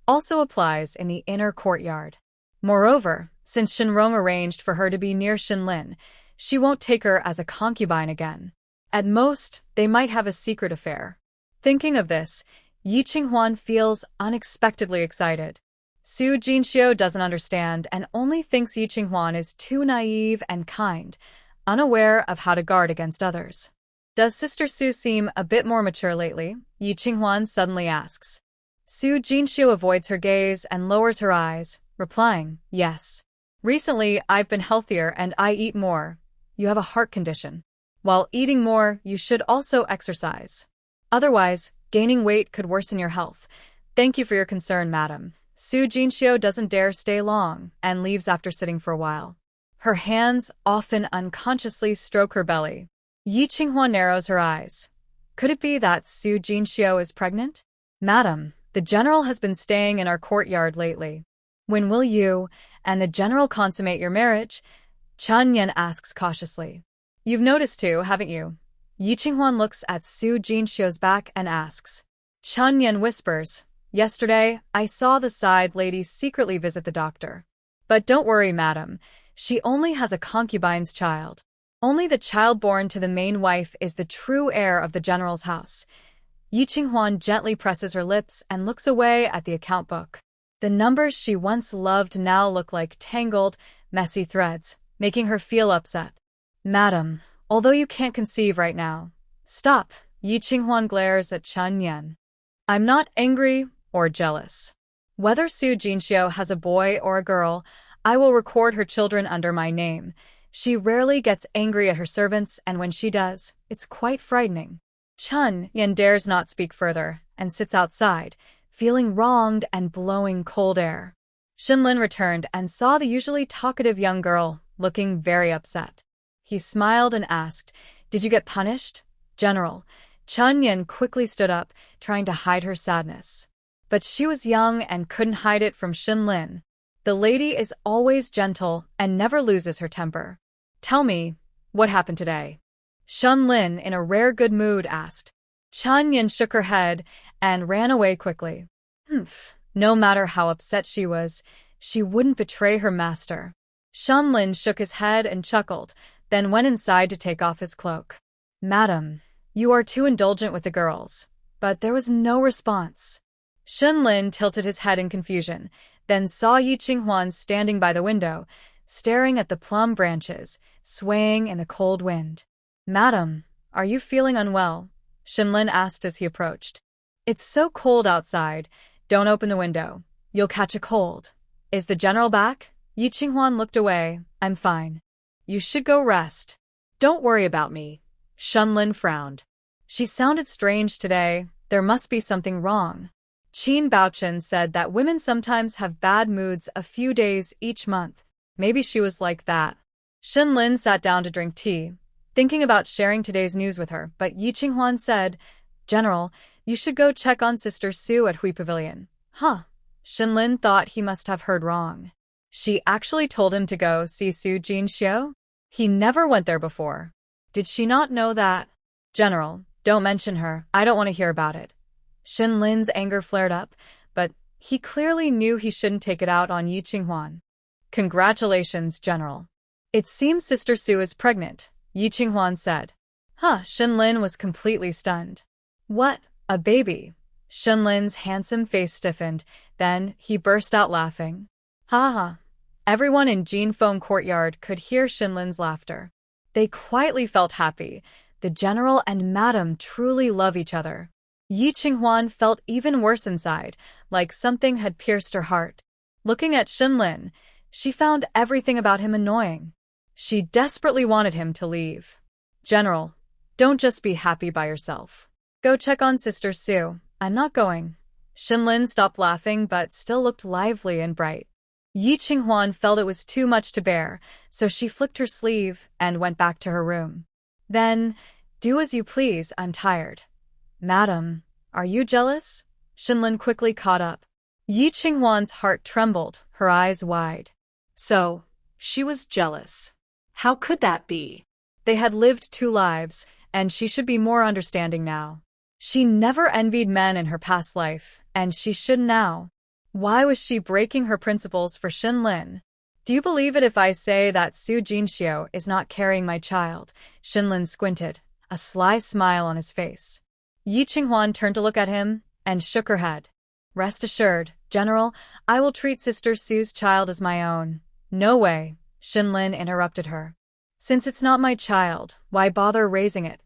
also applies in the inner courtyard. Moreover, since Xinrong arranged for her to be near Xinlin, she won't take her as a concubine again. At most, they might have a secret affair. Thinking of this, Yi Qinghuan feels unexpectedly excited. Su Jinxiu doesn't understand and only thinks Yi Qinghuan is too naive and kind, unaware of how to guard against others. Does Sister Su seem a bit more mature lately? Yi Qinghuan suddenly asks. Su Jinxiu avoids her gaze and lowers her eyes, replying, yes. Recently, I've been healthier and I eat more. You have a heart condition. While eating more, you should also exercise. Otherwise, gaining weight could worsen your health. Thank you for your concern, madam. Su Jinxiu doesn't dare stay long and leaves after sitting for a while. Her hands often unconsciously stroke her belly. Yi Qinghuan narrows her eyes. Could it be that Su Jinxiu is pregnant? Madam, the general has been staying in our courtyard lately. When will you and the general consummate your marriage? Chen Yan asks cautiously. You've noticed too, haven't you? Yi Qinghuan looks at Su Jinxiu's back and asks. Chen Yan whispers, yesterday, I saw the side ladies secretly visit the doctor. But don't worry, madam. She only has a concubine's child. Only the child born to the main wife is the true heir of the general's house. Yi Qinghuan gently presses her lips and looks away at the account book. The numbers she once loved now look like tangled, messy threads, making her feel upset. Madam, although you can't conceive right now. Stop, Yi Qinghuan glares at Chen Yan. I'm not angry or jealous. Whether Su Jinxiu has a boy or a girl, I will record her children under my name. She rarely gets angry at her servants, and when she does, it's quite frightening. Chen Yan dares not speak further and sits outside, feeling wronged and blowing cold air. Shinlin returned and saw the usually talkative young girl, looking very upset. He smiled and asked, Did you get punished? General. Chen Yan quickly stood up, trying to hide her sadness. But she was young and couldn't hide it from Shinlin. The lady is always gentle and never loses her temper. Tell me, what happened today? Shinlin, in a rare good mood, asked. Chen Yan shook her head and ran away quickly. No matter how upset she was, she wouldn't betray her master. Shinlin shook his head and chuckled, then went inside to take off his cloak. Madam, you are too indulgent with the girls. But there was no response. Shinlin tilted his head in confusion, then saw Yi Qinghuan standing by the window, staring at the plum branches, swaying in the cold wind. Madam, are you feeling unwell? Shinlin asked as he approached. It's so cold outside. Don't open the window. You'll catch a cold. Is the general back? Yi Qinghuan looked away. I'm fine. You should go rest. Don't worry about me. Shinlin frowned. She sounded strange today. There must be something wrong. Qin Baochen said that women sometimes have bad moods a few days each month. Maybe she was like that. Shinlin sat down to drink tea, thinking about sharing today's news with her, but Yi Qinghuan said, General, you should go check on Sister Su at Hui Pavilion. Huh. Shinlin thought he must have heard wrong. She actually told him to go see Su Jinxiu? He never went there before. Did she not know that? General, don't mention her. I don't want to hear about it. Shinlin's anger flared up, but he clearly knew he shouldn't take it out on Yi Qinghuan. Congratulations, General. It seems Sister Su is pregnant, Yi Qinghuan said. Huh, Shinlin was completely stunned. What? A baby? Shinlin's handsome face stiffened, then he burst out laughing. Ha ha. Everyone in Jinfeng courtyard could hear Shinlin's laughter. They quietly felt happy. The general and madam truly love each other. Yi Qinghuan felt even worse inside, like something had pierced her heart. Looking at Shinlin, she found everything about him annoying. She desperately wanted him to leave. General, don't just be happy by yourself. Go check on Sister Su. I'm not going. Shinlin stopped laughing but still looked lively and bright. Yi Qinghuan felt it was too much to bear, so she flicked her sleeve and went back to her room. Then, do as you please, I'm tired. Madam, are you jealous? Shinlin quickly caught up. Yi Qinghuan's heart trembled, her eyes wide. So, she was jealous. How could that be? They had lived two lives, and she should be more understanding now. She never envied men in her past life, and she should now. Why was she breaking her principles for Shinlin? Do you believe it if I say that Su Jinxiu is not carrying my child? Shinlin squinted, a sly smile on his face. Yi Qinghuan turned to look at him, and shook her head. Rest assured, General, I will treat Sister Sue's child as my own. No way, Shinlin interrupted her. Since it's not my child, why bother raising it?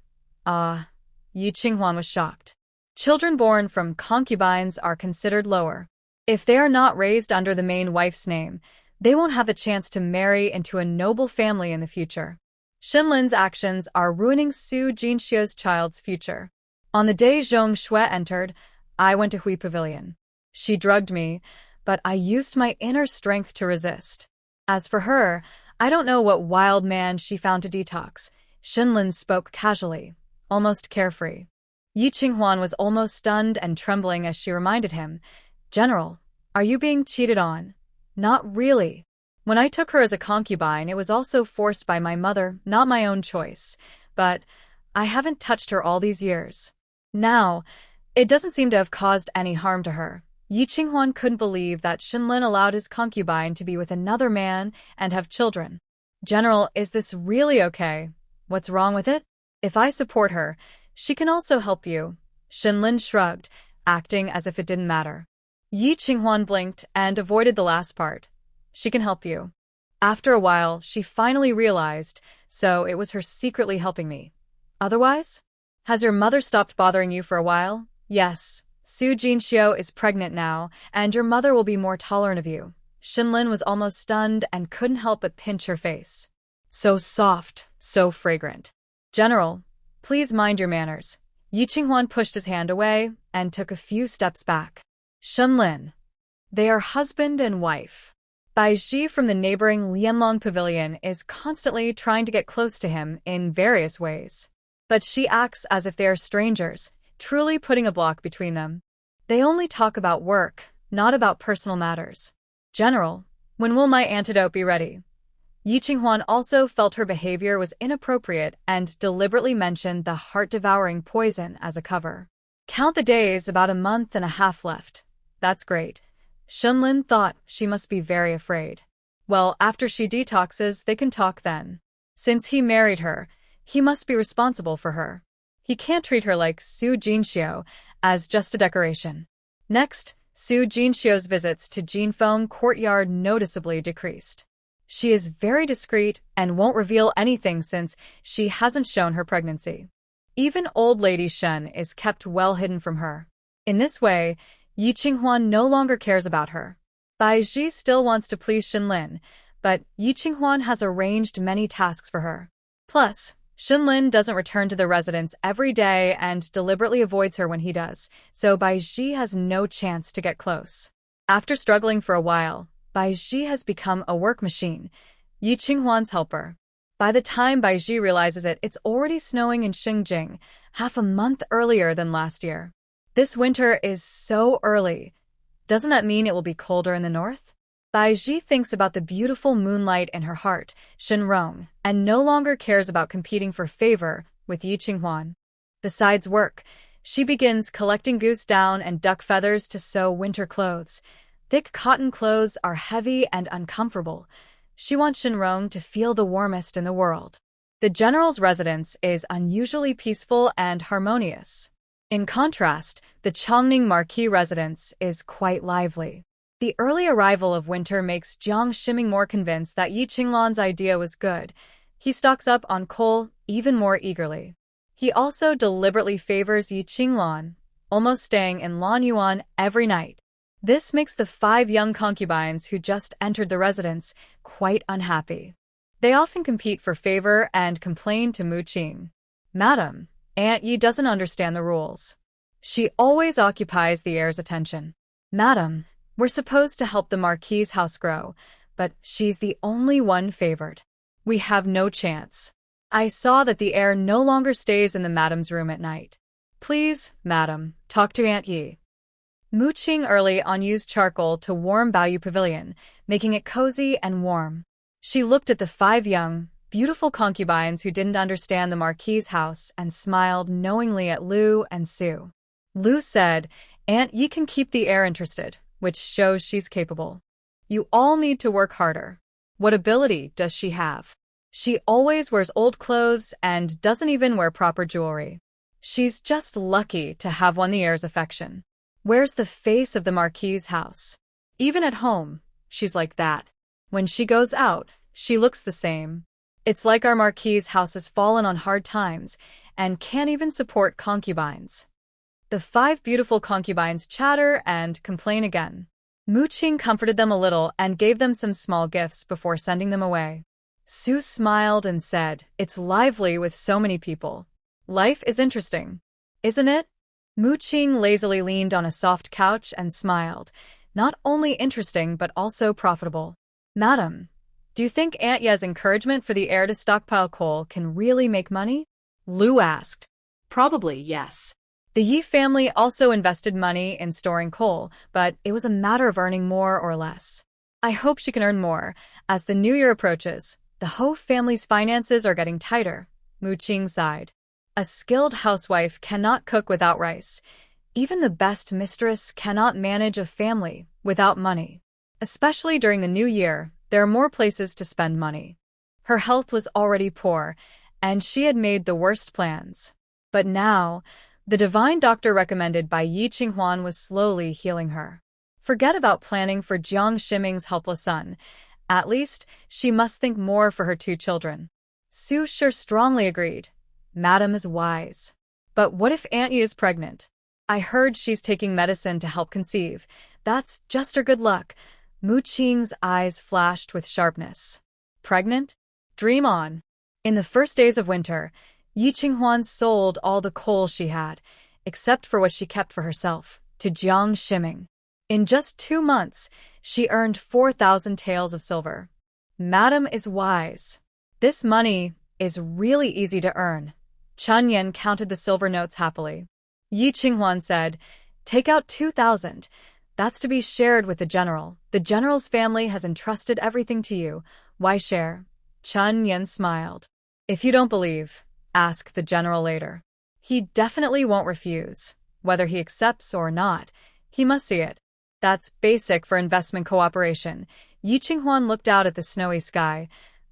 Yi Qinghuan was shocked. Children born from concubines are considered lower. If they are not raised under the main wife's name, they won't have the chance to marry into a noble family in the future. Shinlin's actions are ruining Su Jinxiu's child's future. On the day Zhong Shui entered, I went to Hui Pavilion. She drugged me, but I used my inner strength to resist. As for her, I don't know what wild man she found to detox. Shinlin spoke casually, almost carefree. Yi Qinghuan was almost stunned and trembling as she reminded him, General, are you being cheated on? Not really. When I took her as a concubine, it was also forced by my mother, not my own choice. But I haven't touched her all these years. Now, it doesn't seem to have caused any harm to her. Yi Qinghuan couldn't believe that Shinlin allowed his concubine to be with another man and have children. General, is this really okay? What's wrong with it? If I support her, she can also help you. Shinlin shrugged, acting as if it didn't matter. Yi Qinghuan blinked and avoided the last part. She can help you. After a while, she finally realized, so it was her secretly helping me. Otherwise? Has your mother stopped bothering you for a while? Yes. Su Jinxiu is pregnant now, and your mother will be more tolerant of you. Shinlin was almost stunned and couldn't help but pinch her face. So soft, so fragrant. General, please mind your manners. Yi Qinghuan pushed his hand away and took a few steps back. Shinlin. They are husband and wife. Bai Ji from the neighboring Lianlong Pavilion is constantly trying to get close to him in various ways. But she acts as if they are strangers, truly putting a block between them. They only talk about work, not about personal matters. General, when will my antidote be ready? Yi Qinghuan also felt her behavior was inappropriate and deliberately mentioned the heart-devouring poison as a cover. Count the days, about a month and a half left. That's great. Shinlin thought she must be very afraid. Well, after she detoxes, they can talk then. Since he married her, he must be responsible for her. He can't treat her like Su Jinxiu as just a decoration. Next, Su Jinxiu's visits to Jinfeng Courtyard noticeably decreased. She is very discreet and won't reveal anything since she hasn't shown her pregnancy. Even old lady Shen is kept well hidden from her. In this way, Yi Qinghuan no longer cares about her. Bai Ji still wants to please Shinlin, but Yi Qinghuan has arranged many tasks for her. Plus, Shinlin doesn't return to the residence every day and deliberately avoids her when he does, so Bai Ji has no chance to get close. After struggling for a while, Bai Ji has become a work machine, Yi Qinghuan's helper. By the time Bai Ji realizes it, it's already snowing in Xingjing, half a month earlier than last year. This winter is so early. Doesn't that mean it will be colder in the north? Bai Ji thinks about the beautiful moonlight in her heart, Shenrong, and no longer cares about competing for favor with Yi Qinghuan. Besides work, she begins collecting goose down and duck feathers to sew winter clothes. Thick cotton clothes are heavy and uncomfortable. She wants Shenrong to feel the warmest in the world. The general's residence is unusually peaceful and harmonious. In contrast, the Chongning Marquis residence is quite lively. The early arrival of winter makes Jiang Shiming more convinced that Yi Qinglan's idea was good. He stocks up on coal even more eagerly. He also deliberately favors Yi Qinglan, almost staying in Lanyuan every night. This makes the 5 young concubines who just entered the residence quite unhappy. They often compete for favor and complain to Mu Qing. Madam, Aunt Yi doesn't understand the rules. She always occupies the heir's attention. Madam, we're supposed to help the Marquis's house grow, but she's the only one favored. We have no chance. I saw that the heir no longer stays in the madam's room at night. Please, madam, talk to Aunt Yi. Mu Qing early on used charcoal to warm Baoyu Pavilion, making it cozy and warm. She looked at the 5 young, beautiful concubines who didn't understand the Marquis's house and smiled knowingly at Lu and Su. Lu said, Aunt Yi can keep the heir interested, which shows she's capable. You all need to work harder. What ability does she have? She always wears old clothes and doesn't even wear proper jewelry. She's just lucky to have won the heir's affection. Where's the face of the Marquis's house? Even at home, she's like that. When she goes out, she looks the same. It's like our Marquis's house has fallen on hard times and can't even support concubines. The 5 beautiful concubines chatter and complain again. Mu Qing comforted them a little and gave them some small gifts before sending them away. Su smiled and said, "It's lively with so many people. Life is interesting, isn't it?" Mu Qing lazily leaned on a soft couch and smiled. Not only interesting but also profitable. "Madam, do you think Aunt Ye's encouragement for the heir to stockpile coal can really make money?" Lu asked. Probably, yes. The Yi family also invested money in storing coal, but it was a matter of earning more or less. "I hope she can earn more. As the new year approaches, the Ho family's finances are getting tighter," Mu Qing sighed. A skilled housewife cannot cook without rice. Even the best mistress cannot manage a family without money. Especially during the new year, there are more places to spend money. Her health was already poor, and she had made the worst plans. But now, the divine doctor recommended by Yi Qinghuan was slowly healing her. Forget about planning for Jiang Ximing's helpless son. At least, she must think more for her 2 children. Su Shi strongly agreed. Madam is wise. But what if Aunt Yi is pregnant? I heard she's taking medicine to help conceive. That's just her good luck. Mu Qing's eyes flashed with sharpness. Pregnant? Dream on. In the first days of winter, Yi Qinghuan sold all the coal she had, except for what she kept for herself, to Jiang Ximing. In just 2 months, she earned 4,000 taels of silver. Madam is wise. This money is really easy to earn. Chun Yan counted the silver notes happily. Yi Qinghuan said, "Take out 2,000. That's to be shared with the general. The general's family has entrusted everything to you. Why share?" Chun Yan smiled. "If you don't believe, ask the general later. He definitely won't refuse. Whether he accepts or not, he must see it. That's basic for investment cooperation." Yi Qinghuan looked out at the snowy sky,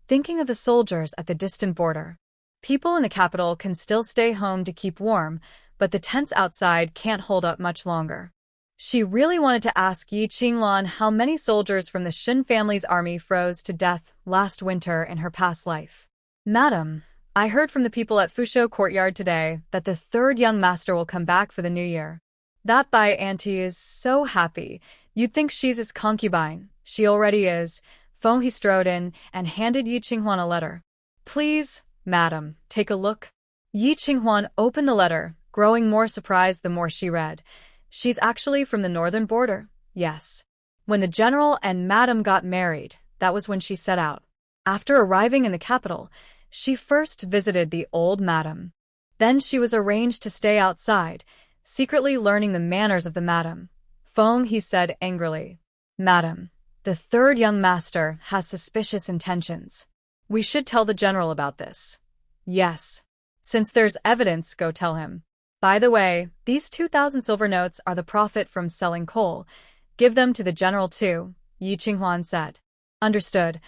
thinking of the soldiers at the distant border. People in the capital can still stay home to keep warm, but the tents outside can't hold up much longer. She really wanted to ask Yi Qinghuan how many soldiers from the Shin family's army froze to death last winter in her past life. "Madam, I heard from the people at Fusho Courtyard today that the 3rd young master will come back for the new year. That Bai Auntie is so happy. You'd think she's his concubine. She already is." Feng He strode in and handed Yi Qinghuan a letter. "Please, madam, take a look." Yi Qinghuan opened the letter, growing more surprised the more she read. She's actually from the northern border. Yes. When the general and madam got married, that was when she set out. After arriving in the capital, she first visited the old madam. Then she was arranged to stay outside, secretly learning the manners of the madam. Feng He said angrily, "Madam, the 3rd young master has suspicious intentions. We should tell the general about this." "Yes. Since there's evidence, go tell him. By the way, these 2,000 silver notes are the profit from selling coal. Give them to the general too," Yi Qinghuan said. "Understood."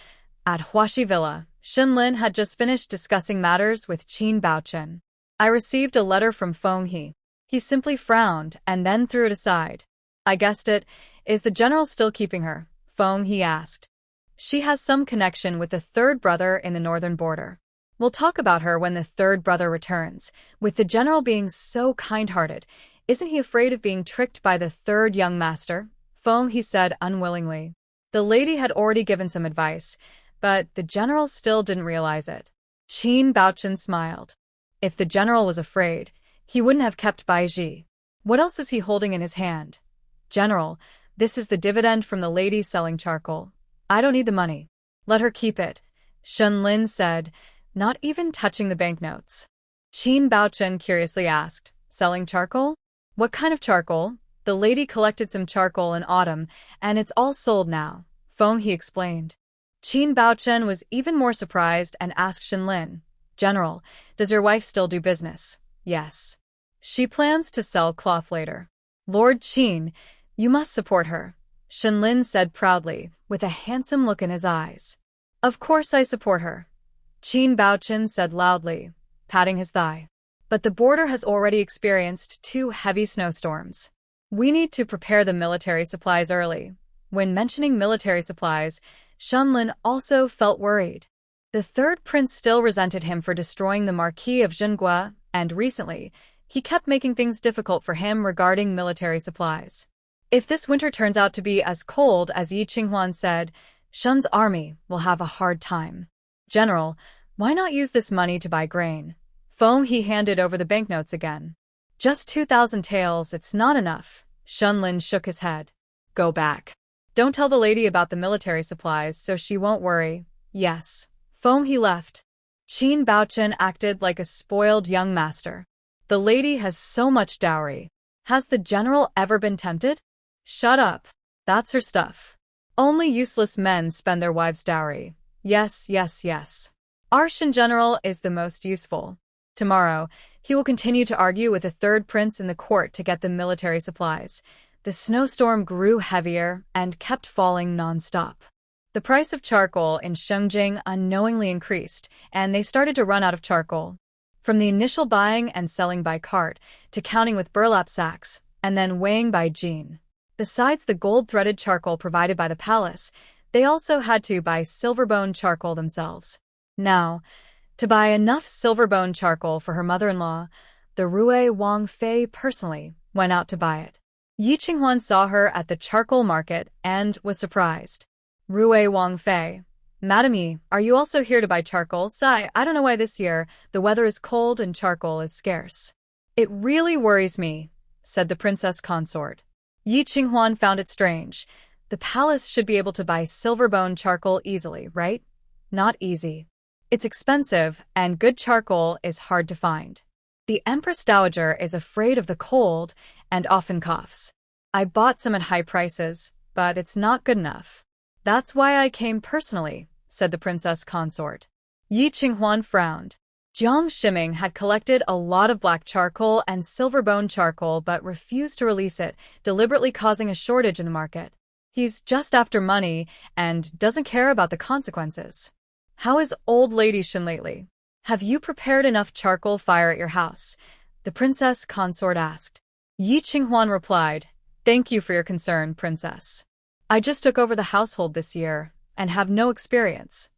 At Huaxi Villa, Shen Lin had just finished discussing matters with Qin Baochen. "I received a letter from Feng He." He simply frowned and then threw it aside. "I guessed it. Is the general still keeping her?" Feng He asked. "She has some connection with the 3rd brother in the northern border. We'll talk about her when the 3rd brother returns. With the general being so kind-hearted, isn't he afraid of being tricked by the 3rd young master?" Feng He said unwillingly. The lady had already given some advice, but the general still didn't realize it. Qin Baochen smiled. If the general was afraid, he wouldn't have kept Bai Ji. What else is he holding in his hand? "General, this is the dividend from the lady selling charcoal. I don't need the money. Let her keep it," Shen Lin said, not even touching the banknotes. Qin Baochen curiously asked, "Selling charcoal? What kind of charcoal?" "The lady collected some charcoal in autumn, and it's all sold now," Feng He explained. Qin Baochen was even more surprised and asked Shen Lin, "General, does your wife still do business?" "Yes. She plans to sell cloth later." "Lord Qin, you must support her," Shen Lin said proudly, with a handsome look in his eyes. "Of course I support her," Qin Baochen said loudly, patting his thigh. "But the border has already experienced 2 heavy snowstorms. We need to prepare the military supplies early. When mentioning military supplies, Shunlin also felt worried. The third prince still resented him for destroying the Marquis of Zhengua, and recently, he kept making things difficult for him regarding military supplies. If this winter turns out to be as cold as Yi Qinghuan said, Shun's army will have a hard time. General, why not use this money to buy grain? Foam he handed over the banknotes again. Just 2,000 taels, it's not enough. Shunlin shook his head. Go back. Don't tell the lady about the military supplies so she won't worry. Yes. Foam he left. Qin Baochen acted like a spoiled young master. The lady has so much dowry. Has the general ever been tempted? Shut up. That's her stuff. Only useless men spend their wives' dowry. Yes, yes, yes. Our Shin general is the most useful. Tomorrow, he will continue to argue with the third prince in the court to get the military supplies. The snowstorm grew heavier and kept falling non-stop. The price of charcoal in Shengjing unknowingly increased, and they started to run out of charcoal. From the initial buying and selling by cart to counting with burlap sacks, and then weighing by gene. Besides the gold-threaded charcoal provided by the palace, they also had to buy silver-bone charcoal themselves. Now, to buy enough silver-bone charcoal for her mother-in-law, the Rue Wang Fei personally went out to buy it. Yi Qinghuan saw her at the charcoal market and was surprised. Rue Wang Fei. Madame Yi, are you also here to buy charcoal? Sigh, I don't know why this year the weather is cold and charcoal is scarce. It really worries me, said the princess consort. Yi Qinghuan found it strange. The palace should be able to buy silver-bone charcoal easily, right? Not easy. It's expensive, and good charcoal is hard to find. The Empress Dowager is afraid of the cold and often coughs. I bought some at high prices, but it's not good enough. That's why I came personally, said the princess consort. Yi Qinghuan frowned. Jiang Shiming had collected a lot of black charcoal and silver-bone charcoal but refused to release it, deliberately causing a shortage in the market. He's just after money and doesn't care about the consequences. How is old lady Shin lately? Have you prepared enough charcoal fire at your house? The princess consort asked. Yi Qinghuan replied, Thank you for your concern, princess. I just took over the household this year and have no experience.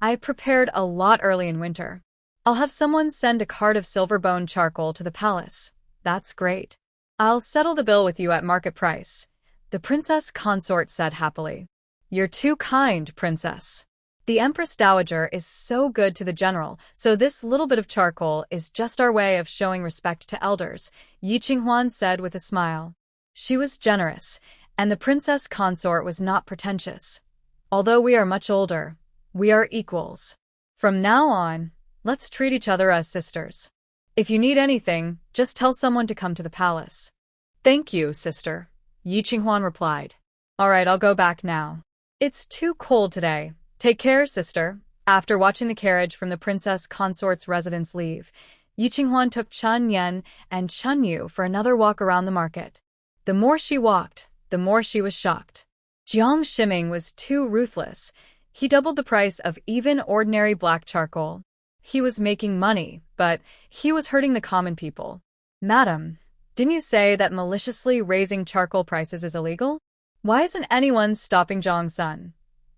I prepared a lot early in winter. I'll have someone send a cart of silver-bone charcoal to the palace. That's great. I'll settle the bill with you at market price, the princess consort said happily. You're too kind, princess. The Empress Dowager is so good to the general, so this little bit of charcoal is just our way of showing respect to elders, Yi Qinghuan said with a smile. She was generous, and the princess consort was not pretentious. Although we are much older, we are equals. From now on, let's treat each other as sisters. If you need anything, just tell someone to come to the palace. Thank you, sister, Yi Qinghuan replied. All right, I'll go back now. It's too cold today. Take care, sister. After watching the carriage from the princess consort's residence leave, Yi Qinghuan took Chen Yan and Chen Yu for another walk around the market. The more she walked, the more she was shocked. Jiang Shiming was too ruthless. He doubled the price of even ordinary black charcoal. He was making money, but he was hurting the common people. Madam, didn't you say that maliciously raising charcoal prices is illegal? Why isn't anyone stopping Zhang Sun?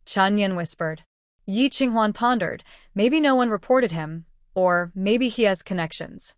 Chen Yan whispered. Yi Qinghuan pondered. Maybe no one reported him, or maybe he has connections.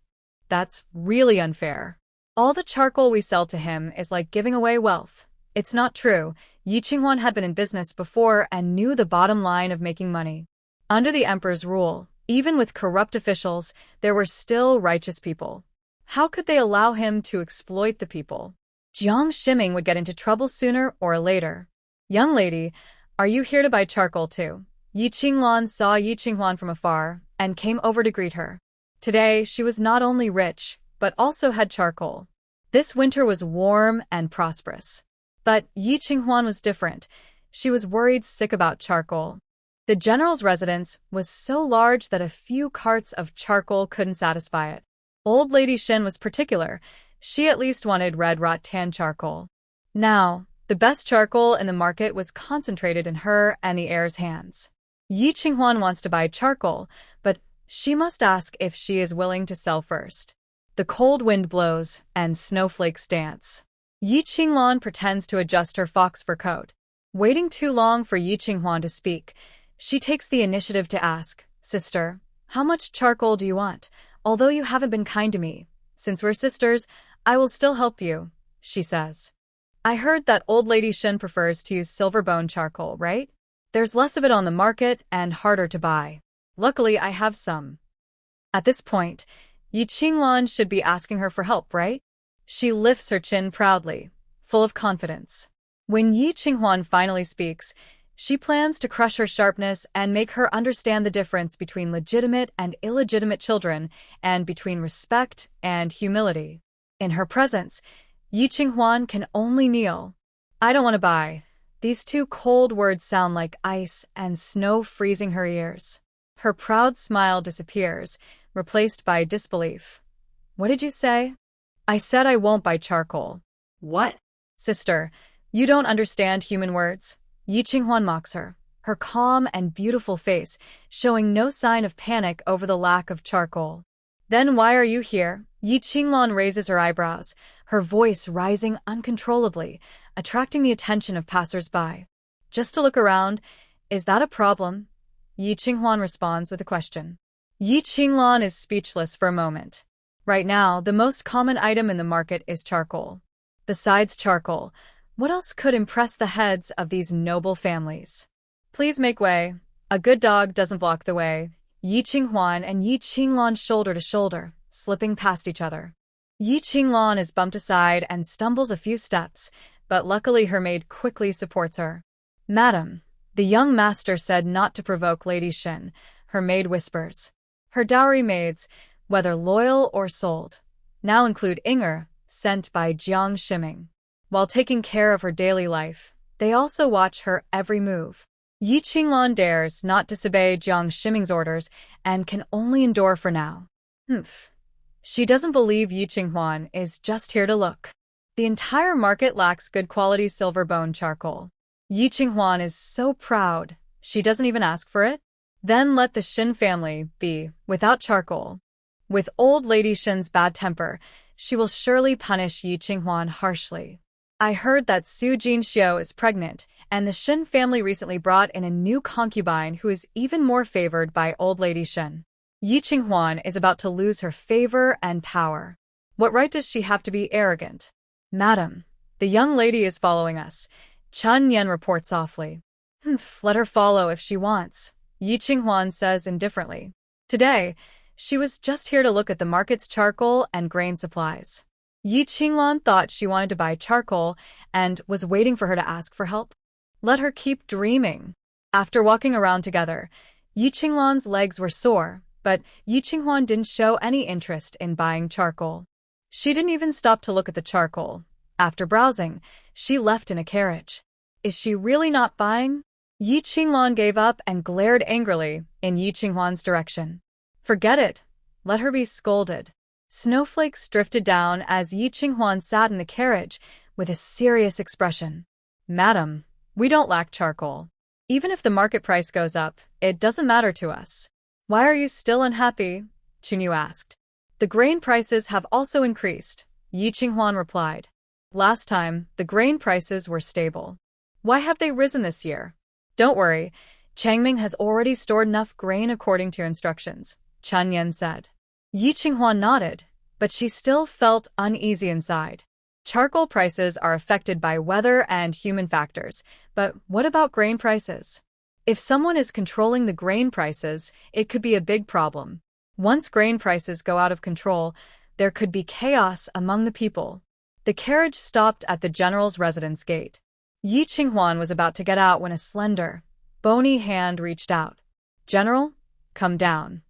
That's really unfair. All the charcoal we sell to him is like giving away wealth. It's not true. Yi Qinghuan had been in business before and knew the bottom line of making money. Under the emperor's rule, even with corrupt officials, there were still righteous people. How could they allow him to exploit the people? Jiang Shiming would get into trouble sooner or later. Young lady, are you here to buy charcoal too? Yi Qinglan saw Yi Qinghuan from afar and came over to greet her. Today, she was not only rich, but also had charcoal. This winter was warm and prosperous. But Yi Qinghuan was different. She was worried sick about charcoal. The general's residence was so large that a few carts of charcoal couldn't satisfy it. Old Lady Shin was particular. She at least wanted red rattan charcoal. Now, the best charcoal in the market was concentrated in her and the heir's hands. Yi Qinghuan wants to buy charcoal, but she must ask if she is willing to sell first. The cold wind blows and snowflakes dance. Yi Qinglan pretends to adjust her fox fur coat. Waiting too long for Yi Qinghuan to speak, she takes the initiative to ask, "Sister, how much charcoal do you want? Although you haven't been kind to me, since we're sisters, I will still help you," she says. "I heard that old lady Shin prefers to use silver bone charcoal, right? There's less of it on the market and harder to buy. Luckily, I have some." At this point, Yi Qinglan should be asking her for help, right? She lifts her chin proudly, full of confidence. When Yi Qinghuan finally speaks, she plans to crush her sharpness and make her understand the difference between legitimate and illegitimate children and between respect and humility. In her presence, Yi Qinghuan can only kneel. "I don't want to buy." These two cold words sound like ice and snow freezing her ears. Her proud smile disappears, replaced by disbelief. "What did you say?" "I said I won't buy charcoal." What? "Sister, you don't understand human words." Yi Qinghuan mocks her, her calm and beautiful face showing no sign of panic over the lack of charcoal. "Then why are you here?" Yi Qinglan raises her eyebrows, her voice rising uncontrollably, attracting the attention of passers-by. "Just to look around. Is that a problem?" Yi Qinghuan responds with a question. Yi Qinglan is speechless for a moment. Right now, the most common item in the market is charcoal. Besides charcoal, what else could impress the heads of these noble families? "Please make way. A good dog doesn't block the way." Yi Qinghuan and Yi Qinglan shoulder to shoulder, slipping past each other. Yi Qinglan is bumped aside and stumbles a few steps, but luckily her maid quickly supports her. "Madam," the young master said not to provoke Lady Shin, her maid whispers. Her dowry maids, whether loyal or sold, now include Inger, sent by Jiang Shiming. While taking care of her daily life, they also watch her every move. Yi Qinglan dares not disobey Jiang Shiming's orders and can only endure for now. She doesn't believe Yi Qinghuan is just here to look. The entire market lacks good quality silver bone charcoal. Yi Qinghuan is so proud, she doesn't even ask for it. Then let the Shin family be without charcoal. With old lady Shin's bad temper, she will surely punish Yi Qinghuan harshly. "I heard that Su Jinxiu is pregnant, and the Shin family recently brought in a new concubine who is even more favored by old lady Shin. Yi Qinghuan is about to lose her favor and power. What right does she have to be arrogant?" "Madam, the young lady is following us," Chun Yen reports softly. Let her follow if she wants," Yi Qinghuan says indifferently. Today, she was just here to look at the market's charcoal and grain supplies. Yi Qinglan thought she wanted to buy charcoal and was waiting for her to ask for help. Let her keep dreaming. After walking around together, Yi Qinglan's legs were sore, but Yi Qinghuan didn't show any interest in buying charcoal. She didn't even stop to look at the charcoal. After browsing, she left in a carriage. Is she really not buying? Yi Qinglan gave up and glared angrily in Yi Qinghuan's direction. Forget it. Let her be scolded. Snowflakes drifted down as Yi Qinghuan sat in the carriage with a serious expression. "Madam, we don't lack charcoal. Even if the market price goes up, it doesn't matter to us." "Why are you still unhappy?" Chunyu asked. "The grain prices have also increased," Yi Qinghuan replied. "Last time, the grain prices were stable. Why have they risen this year?" "Don't worry, Changming has already stored enough grain according to your instructions," Chun Yen said. Yi Qinghuan nodded, but she still felt uneasy inside. Charcoal prices are affected by weather and human factors, but what about grain prices? If someone is controlling the grain prices, it could be a big problem. Once grain prices go out of control, there could be chaos among the people. The carriage stopped at the general's residence gate. Yi Qinghuan was about to get out when a slender, bony hand reached out. "General, come down."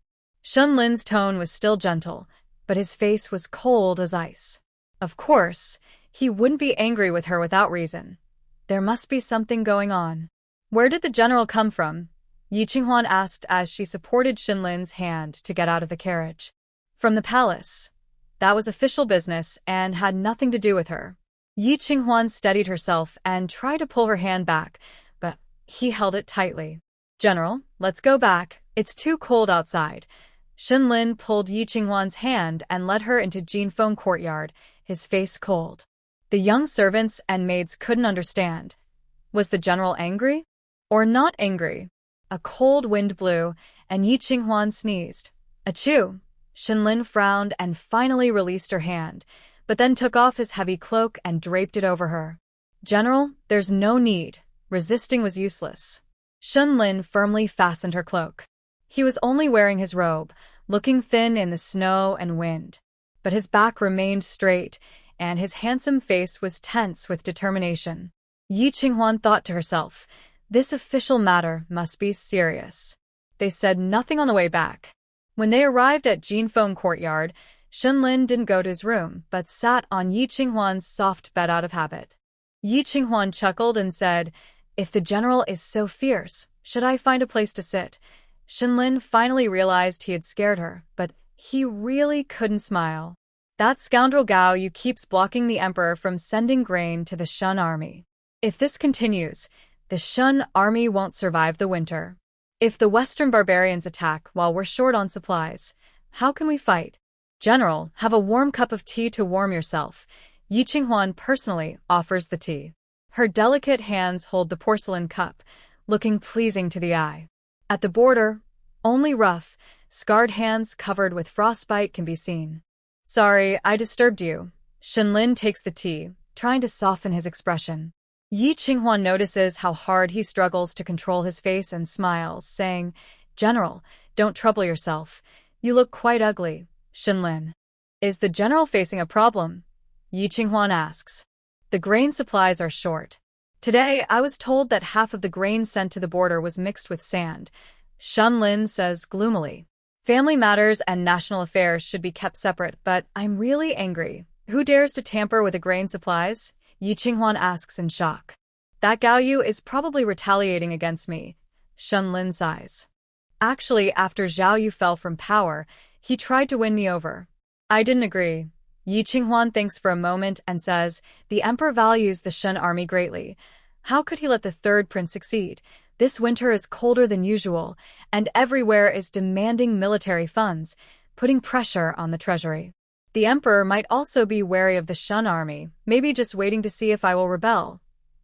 Shun Lin's tone was still gentle, but his face was cold as ice. Of course, he wouldn't be angry with her without reason. There must be something going on. "Where did the general come from?" Yi Qinghuan asked as she supported Shin Lin's hand to get out of the carriage. "From the palace. That was official business and had nothing to do with her." Yi Qinghuan steadied herself and tried to pull her hand back, but he held it tightly. "General, let's go back. It's too cold outside." Shin Lin pulled Yi Qinghuan's hand and led her into Jinfeng courtyard, his face cold. The young servants and maids couldn't understand. Was the general angry? Or not angry? A cold wind blew, and Yi Qinghuan sneezed. Achoo! Shenlin frowned and finally released her hand, but then took off his heavy cloak and draped it over her. General, there's no need. Resisting was useless. Shenlin firmly fastened her cloak. He was only wearing his robe, looking thin in the snow and wind. But his back remained straight, and his handsome face was tense with determination. Yi Qinghuan thought to herself, this official matter must be serious. They said nothing on the way back. When they arrived at Jinfeng courtyard, Shenlin didn't go to his room, but sat on Yi Qinghuan's soft bed out of habit. Yi Qinghuan chuckled and said, if the general is so fierce, should I find a place to sit? Shenlin finally realized he had scared her, but he really couldn't smile. That scoundrel Gao Yu keeps blocking the emperor from sending grain to the Shun army. If this continues, the Shun army won't survive the winter. If the Western barbarians attack while we're short on supplies, how can we fight? General, have a warm cup of tea to warm yourself. Yi Qinghuan personally offers the tea. Her delicate hands hold the porcelain cup, looking pleasing to the eye. At the border, only rough, scarred hands covered with frostbite can be seen. Sorry, I disturbed you. Shenlin takes the tea, trying to soften his expression. Yi Qinghuan notices how hard he struggles to control his face and smiles, saying, General, don't trouble yourself. You look quite ugly. Shenlin. Is the general facing a problem? Yi Qinghuan asks. The grain supplies are short. Today, I was told that half of the grain sent to the border was mixed with sand. Shenlin says gloomily. Family matters and national affairs should be kept separate, but I'm really angry. Who dares to tamper with the grain supplies? Yi Qinghuan asks in shock. That Gao Yu is probably retaliating against me. Shenlin sighs. Actually, after Zhao Yu fell from power, he tried to win me over. I didn't agree. Yi Qinghuan thinks for a moment and says, the emperor values the Shun army greatly. How could he let the third prince succeed? This winter is colder than usual, and everywhere is demanding military funds, putting pressure on the treasury. The emperor might also be wary of the Shun army, maybe just waiting to see if I will rebel.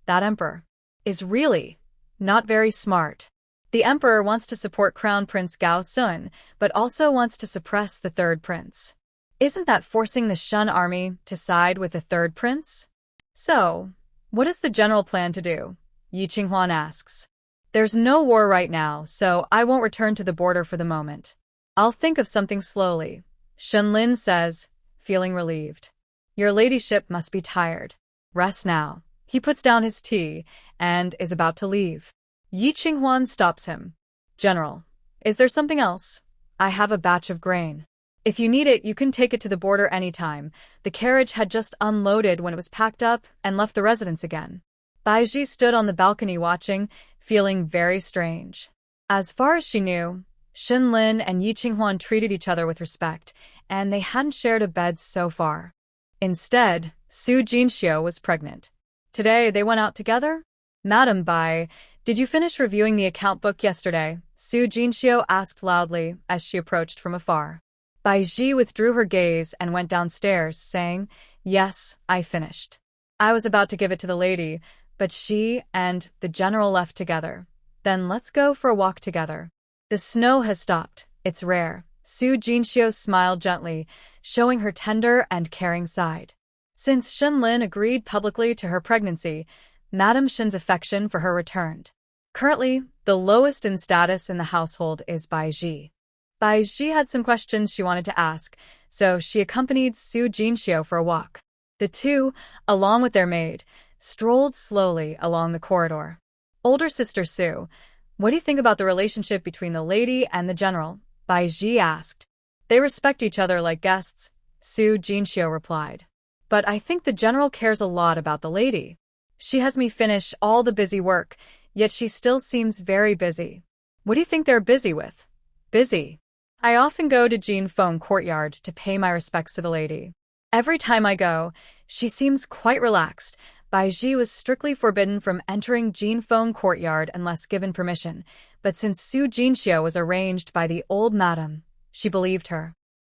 That emperor is really not very smart. The emperor wants to support Crown Prince Gao Sun, but also wants to suppress the third prince. Isn't that forcing the Shun army to side with the third prince? So, what does the general plan to do? Yi Qinghuan asks. There's no war right now, so I won't return to the border for the moment. I'll think of something slowly. Shenlin says, feeling relieved. Your ladyship must be tired. Rest now. He puts down his tea and is about to leave. Yi Qinghuan stops him. General, is there something else? I have a batch of grain. If you need it, you can take it to the border anytime. The carriage had just unloaded when it was packed up and left the residence again. Baiji stood on the balcony watching, feeling very strange. As far as she knew, Shenlin and Yi Qinghuan treated each other with respect, and they hadn't shared a bed so far. Instead, Su Jinxiu was pregnant. Today, they went out together? Madam Bai, did you finish reviewing the account book yesterday? Su Jinxiu asked loudly as she approached from afar. Bai Ji withdrew her gaze and went downstairs, saying, Yes, I finished. I was about to give it to the lady, but she and the general left together. Then let's go for a walk together. The snow has stopped. It's rare. Su Jinxiu smiled gently, showing her tender and caring side. Since Shenlin agreed publicly to her pregnancy, Madame Shen's affection for her returned. Currently, the lowest in status in the household is Bai Ji. Bai Ji had some questions she wanted to ask, so she accompanied Su Jinxiu for a walk. The two, along with their maid, strolled slowly along the corridor. Older sister Su, what do you think about the relationship between the lady and the general? Bai Ji asked. They respect each other like guests, Su Jinxiu replied. But I think the general cares a lot about the lady. She has me finish all the busy work, yet she still seems very busy. What do you think they're busy with? Busy. I often go to Jinfeng courtyard to pay my respects to the lady. Every time I go, she seems quite relaxed. Bai Ji was strictly forbidden from entering Jinfeng courtyard unless given permission, but since Su Jinxiu was arranged by the old madam, she believed her.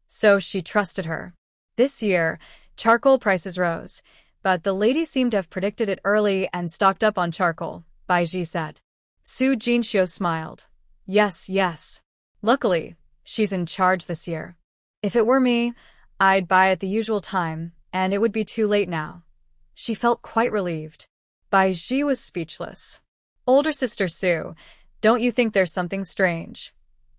So she trusted her. This year, charcoal prices rose. but the lady seemed to have predicted it early and stocked up on charcoal, Bai Ji said. Su Jinxiu smiled. Yes, yes. Luckily, she's in charge this year. If it were me, I'd buy at the usual time, and it would be too late now. She felt quite relieved. Bai Ji was speechless. Older sister Su, don't you think there's something strange?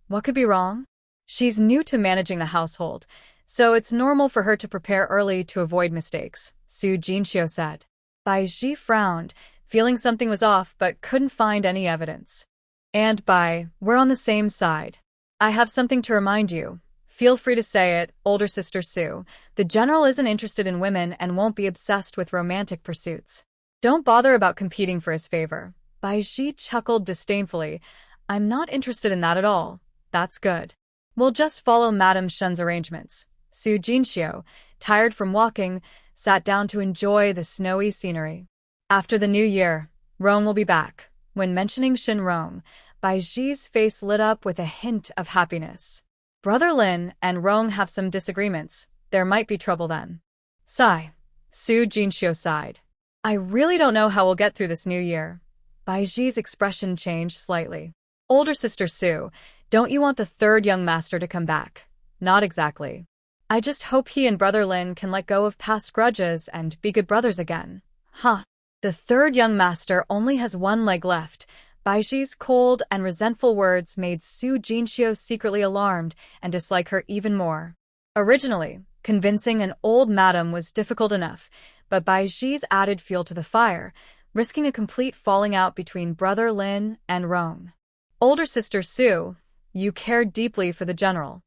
What could be wrong? She's new to managing the household, so it's normal for her to prepare early to avoid mistakes, Su Jinxiu said. Bai Ji frowned, feeling something was off but couldn't find any evidence. And Bai, we're on the same side. I have something to remind you. Feel free to say it, older sister Su. The general isn't interested in women and won't be obsessed with romantic pursuits. Don't bother about competing for his favor. Bai Ji chuckled disdainfully. I'm not interested in that at all. That's good. We'll just follow Madame Shun's arrangements. Su Jinxiu, tired from walking, sat down to enjoy the snowy scenery. After the new year, Rong will be back. When mentioning Shin Rong, Bai Ji's face lit up with a hint of happiness. Brother Lin and Rong have some disagreements. There might be trouble then. Sigh. Su Jinxiu sighed. I really don't know how we'll get through this new year. Bai Ji's expression changed slightly. Older sister Su, don't you want the third young master to come back? Not exactly. I just hope he and Brother Lin can let go of past grudges and be good brothers again. Huh. The third young master only has one leg left. Bai Ji's cold and resentful words made Su Jinxiu secretly alarmed and dislike her even more. Originally, convincing an old madam was difficult enough, but Bai Ji's added fuel to the fire, risking a complete falling out between Brother Lin and Rong. Older sister Su, you care deeply for the general.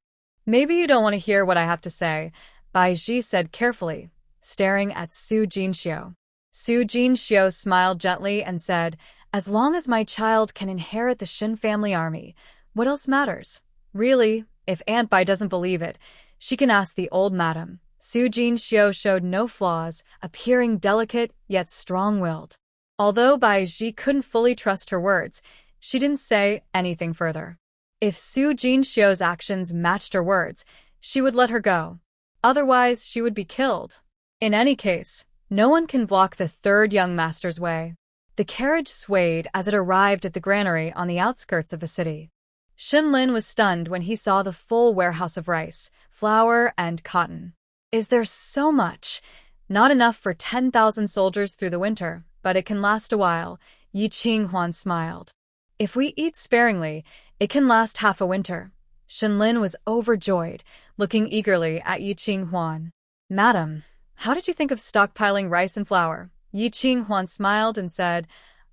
Maybe you don't want to hear what I have to say, Bai Ji said carefully, staring at Su Jinxiu. Su Jinxiu smiled gently and said, as long as my child can inherit the Shin family army, what else matters? Really, if Aunt Bai doesn't believe it, she can ask the old madam. Su Jinxiu showed no flaws, appearing delicate yet strong-willed. Although Bai Ji couldn't fully trust her words, she didn't say anything further. If Su Jinxiu's actions matched her words, she would let her go. Otherwise, she would be killed. In any case, no one can block the third young master's way. The carriage swayed as it arrived at the granary on the outskirts of the city. Shin Lin was stunned when he saw the full warehouse of rice, flour, and cotton. Is there so much? Not enough for 10,000 soldiers through the winter, but it can last a while, Yi Qinghuan smiled. If we eat sparingly, it can last half a winter. Shin Lin was overjoyed, looking eagerly at Yi Qinghuan. Madam, how did you think of stockpiling rice and flour? Yi Qinghuan smiled and said,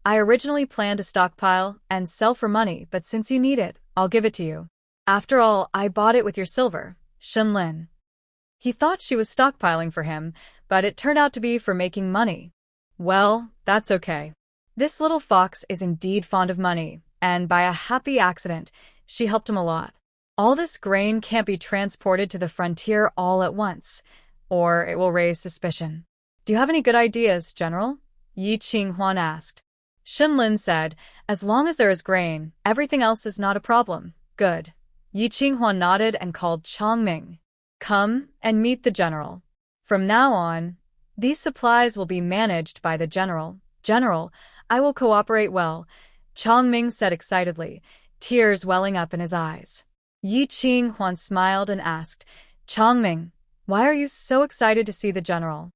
I originally planned to stockpile and sell for money, but since you need it, I'll give it to you. After all, I bought it with your silver, Shin Lin. He thought she was stockpiling for him, but it turned out to be for making money. Well, that's okay. This little fox is indeed fond of money, and by a happy accident, she helped him a lot. All this grain can't be transported to the frontier all at once, or it will raise suspicion. Do you have any good ideas, General? Yi Qinghuan asked. Shin Lin said, as long as there is grain, everything else is not a problem. Good. Yi Qinghuan nodded and called Chongming. Come and meet the general. From now on, these supplies will be managed by the general. General, I will cooperate well, Chongming said excitedly, tears welling up in his eyes. Yi Qinghuan smiled and asked, Chongming, why are you so excited to see the general?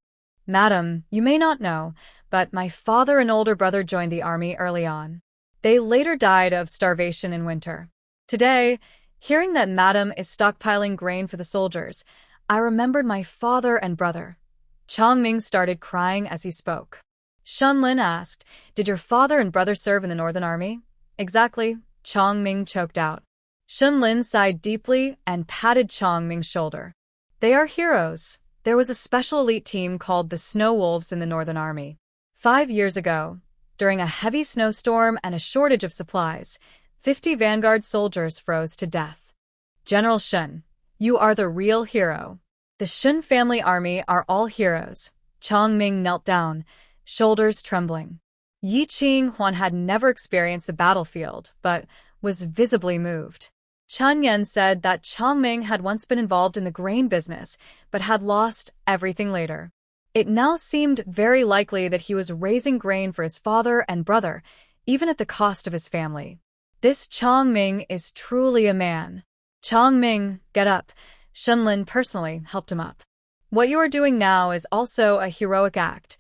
Madam, you may not know, but my father and older brother joined the army early on. They later died of starvation in winter. Today, hearing that Madam is stockpiling grain for the soldiers, I remembered my father and brother. Chongming started crying as he spoke. Shin Lin asked, did your father and brother serve in the Northern Army? Exactly, Chongming choked out. Shin Lin sighed deeply and patted Chongming's shoulder. They are heroes. There was a special elite team called the Snow Wolves in the Northern Army. 5 years ago, during a heavy snowstorm and a shortage of supplies, 50 vanguard soldiers froze to death. General Shun, you are the real hero. The Shun family army are all heroes. Chongming knelt down, shoulders trembling. Yi Qinghuan had never experienced the battlefield, but was visibly moved. Chen Yan said that Chongming had once been involved in the grain business, but had lost everything later. It now seemed very likely that he was raising grain for his father and brother, even at the cost of his family. This Chongming is truly a man. Chongming, get up. Shenlin personally helped him up. What you are doing now is also a heroic act.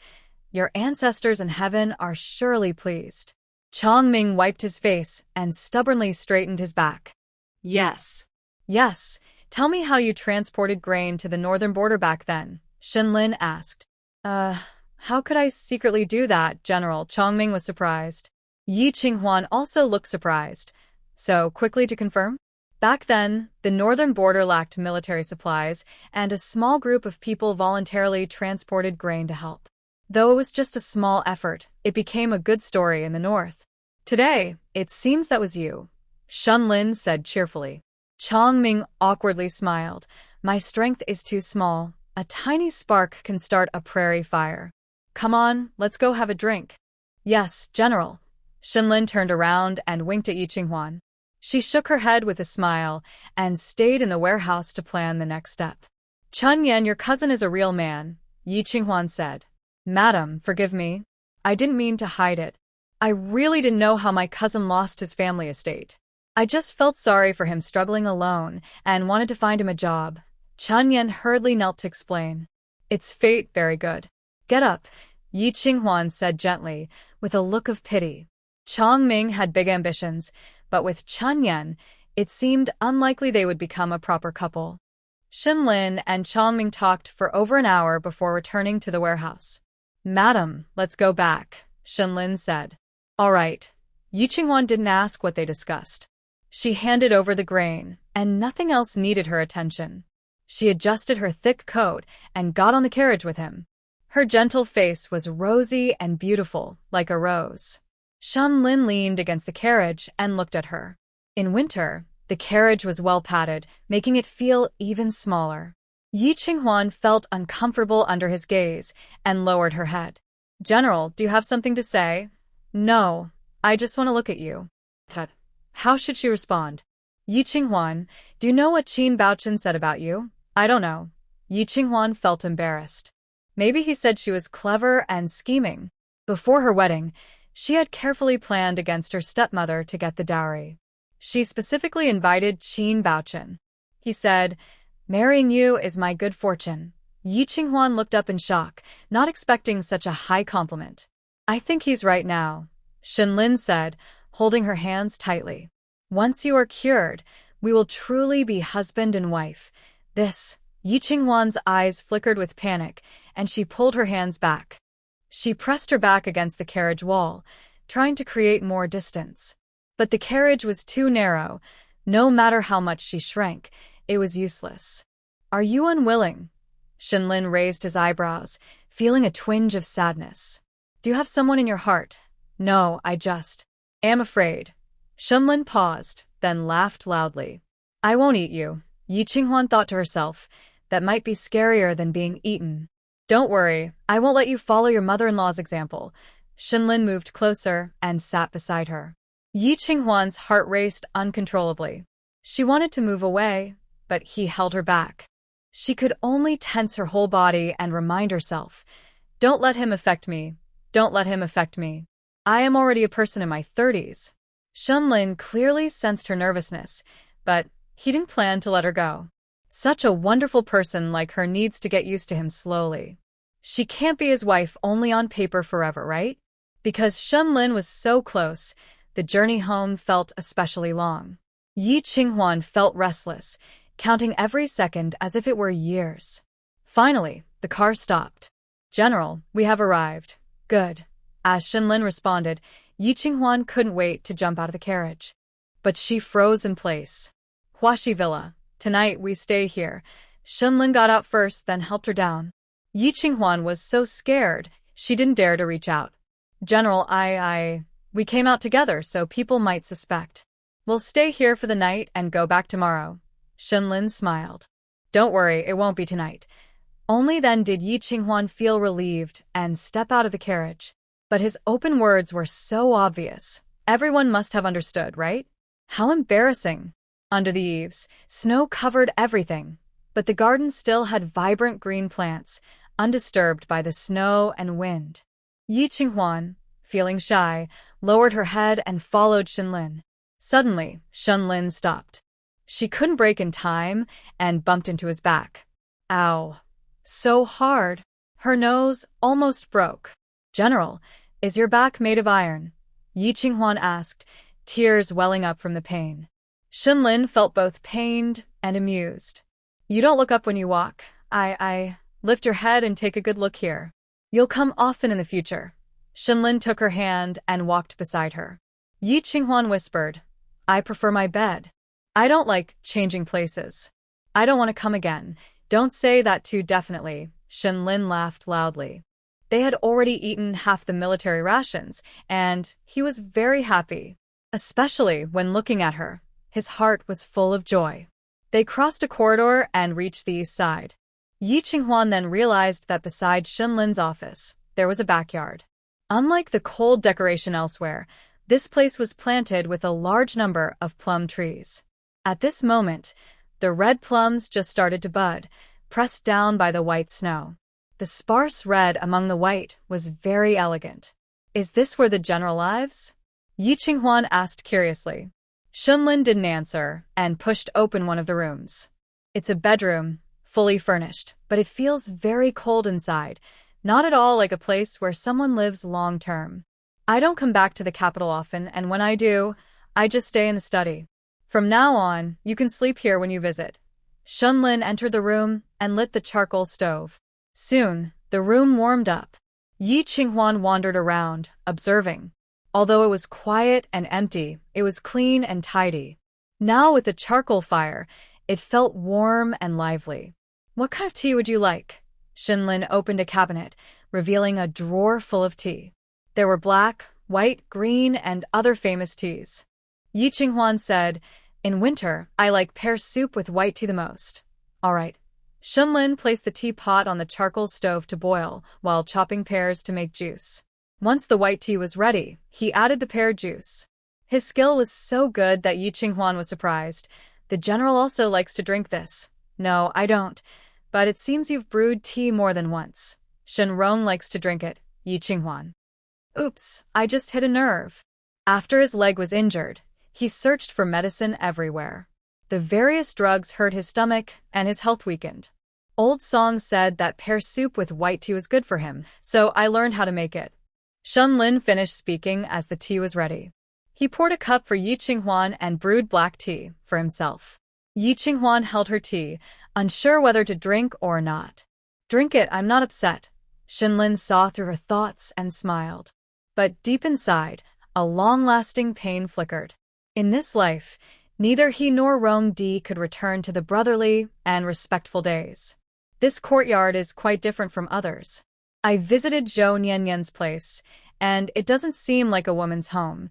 Your ancestors in heaven are surely pleased. Chongming wiped his face and stubbornly straightened his back. Yes. Yes, tell me how you transported grain to the northern border back then, Shenlin asked. How could I secretly do that, General? Chongming was surprised. Yi Qinghuan also looked surprised. So, quickly to confirm? Back then, the northern border lacked military supplies, and a small group of people voluntarily transported grain to help. Though it was just a small effort, it became a good story in the north. Today, it seems that was you, Shenlin said cheerfully. Chongming awkwardly smiled. My strength is too small. A tiny spark can start a prairie fire. Come on, let's go have a drink. Yes, General. Shenlin turned around and winked at Yi Qinghuan. She shook her head with a smile and stayed in the warehouse to plan the next step. Chun Yan, your cousin is a real man, Yi Qinghuan said. Madam, forgive me. I didn't mean to hide it. I really didn't know how my cousin lost his family estate. I just felt sorry for him struggling alone and wanted to find him a job. Chun Yan hurriedly knelt to explain. It's fate, very good. Get up, Yi Qinghuan said gently, with a look of pity. Chongming had big ambitions, but with Chun Yan, it seemed unlikely they would become a proper couple. Shenlin and Chongming talked for over an hour before returning to the warehouse. Madam, let's go back, Shenlin said. All right. Yi Qinghuan didn't ask what they discussed. She handed over the grain, and nothing else needed her attention. She adjusted her thick coat and got on the carriage with him. Her gentle face was rosy and beautiful, like a rose. Shenlin leaned against the carriage and looked at her. In winter, the carriage was well padded, making it feel even smaller. Yi Qinghuan felt uncomfortable under his gaze and lowered her head. General, do you have something to say? No, I just want to look at you. How should she respond? Yi Qinghuan, do you know what Qin Baochen said about you? I don't know. Yi Qinghuan felt embarrassed. Maybe he said she was clever and scheming. Before her wedding, she had carefully planned against her stepmother to get the dowry. She specifically invited Qin Baochen. He said, marrying you is my good fortune. Yi Qinghuan looked up in shock, not expecting such a high compliment. I think he's right now, Shenlin said, holding her hands tightly. Once you are cured, we will truly be husband and wife. Yi Qinghuan's eyes flickered with panic, and she pulled her hands back. She pressed her back against the carriage wall, trying to create more distance. But the carriage was too narrow. No matter how much she shrank, it was useless. Are you unwilling? Shenlin raised his eyebrows, feeling a twinge of sadness. Do you have someone in your heart? No, I just am afraid. Shenlin paused, then laughed loudly. I won't eat you, Yi Qinghuan thought to herself. That might be scarier than being eaten. Don't worry, I won't let you follow your mother-in-law's example. Shenlin moved closer and sat beside her. Yi Qinghuan's heart raced uncontrollably. She wanted to move away, but he held her back. She could only tense her whole body and remind herself, don't let him affect me. Don't let him affect me. I am already a person in my 30s. Shenlin clearly sensed her nervousness, but he didn't plan to let her go. Such a wonderful person like her needs to get used to him slowly. She can't be his wife only on paper forever, right? Because Shenlin was so close, the journey home felt especially long. Yi Qinghuan felt restless, counting every second as if it were years. Finally, the car stopped. General, we have arrived. Good. As Shenlin responded, Yi Qinghuan couldn't wait to jump out of the carriage. But she froze in place. Huaxi Villa. Tonight we stay here. Shenlin got out first, then helped her down. Yi Qinghuan was so scared, she didn't dare to reach out. General, we came out together so people might suspect. We'll stay here for the night and go back tomorrow. Shenlin smiled. Don't worry, it won't be tonight. Only then did Yi Qinghuan feel relieved and step out of the carriage. But his open words were so obvious. Everyone must have understood, right? How embarrassing. Under the eaves, snow covered everything, but the garden still had vibrant green plants, undisturbed by the snow and wind. Yi Qinghuan, feeling shy, lowered her head and followed Shenlin. Suddenly, Shenlin stopped. She couldn't brake in time and bumped into his back. Ow. So hard. Her nose almost broke. General, is your back made of iron? Yi Qinghuan asked, tears welling up from the pain. Shenlin felt both pained and amused. You don't look up when you walk. Lift your head and take a good look here. You'll come often in the future. Shenlin took her hand and walked beside her. Yi Qinghuan whispered, I prefer my bed. I don't like changing places. I don't want to come again. Don't say that too definitely. Shenlin laughed loudly. They had already eaten half the military rations, and he was very happy. Especially when looking at her, his heart was full of joy. They crossed a corridor and reached the east side. Yi Qinghuan then realized that beside Shenlin's office, there was a backyard. Unlike the cold decoration elsewhere, this place was planted with a large number of plum trees. At this moment, the red plums just started to bud, pressed down by the white snow. The sparse red among the white was very elegant. Is this where the general lives? Yi Qinghuan asked curiously. Shenlin didn't answer and pushed open one of the rooms. It's a bedroom, fully furnished, but it feels very cold inside, not at all like a place where someone lives long-term. I don't come back to the capital often, and when I do, I just stay in the study. From now on, you can sleep here when you visit. Shenlin entered the room and lit the charcoal stove. Soon, the room warmed up. Yi Qinghuan wandered around, observing. Although it was quiet and empty, it was clean and tidy. Now with the charcoal fire, it felt warm and lively. What kind of tea would you like? Shenlin opened a cabinet, revealing a drawer full of tea. There were black, white, green, and other famous teas. Yi Qinghuan said, in winter, I like pear soup with white tea the most. All right. Shenlin placed the teapot on the charcoal stove to boil while chopping pears to make juice. Once the white tea was ready, he added the pear juice. His skill was so good that Yi Qinghuan was surprised. The general also likes to drink this. No, I don't. But it seems you've brewed tea more than once. Shenrong likes to drink it. Yi Qinghuan. Oops, I just hit a nerve. After his leg was injured, he searched for medicine everywhere. The various drugs hurt his stomach and his health weakened. Old songs said that pear soup with white tea was good for him, so I learned how to make it. Shenlin finished speaking as the tea was ready. He poured a cup for Yi Qinghuan and brewed black tea for himself. Yi Qinghuan held her tea, unsure whether to drink or not. Drink it, I'm not upset. Shenlin saw through her thoughts and smiled. But deep inside, a long-lasting pain flickered. In this life, neither he nor Rong Di could return to the brotherly and respectful days. This courtyard is quite different from others. I visited Zhou Nianyan's place, and it doesn't seem like a woman's home.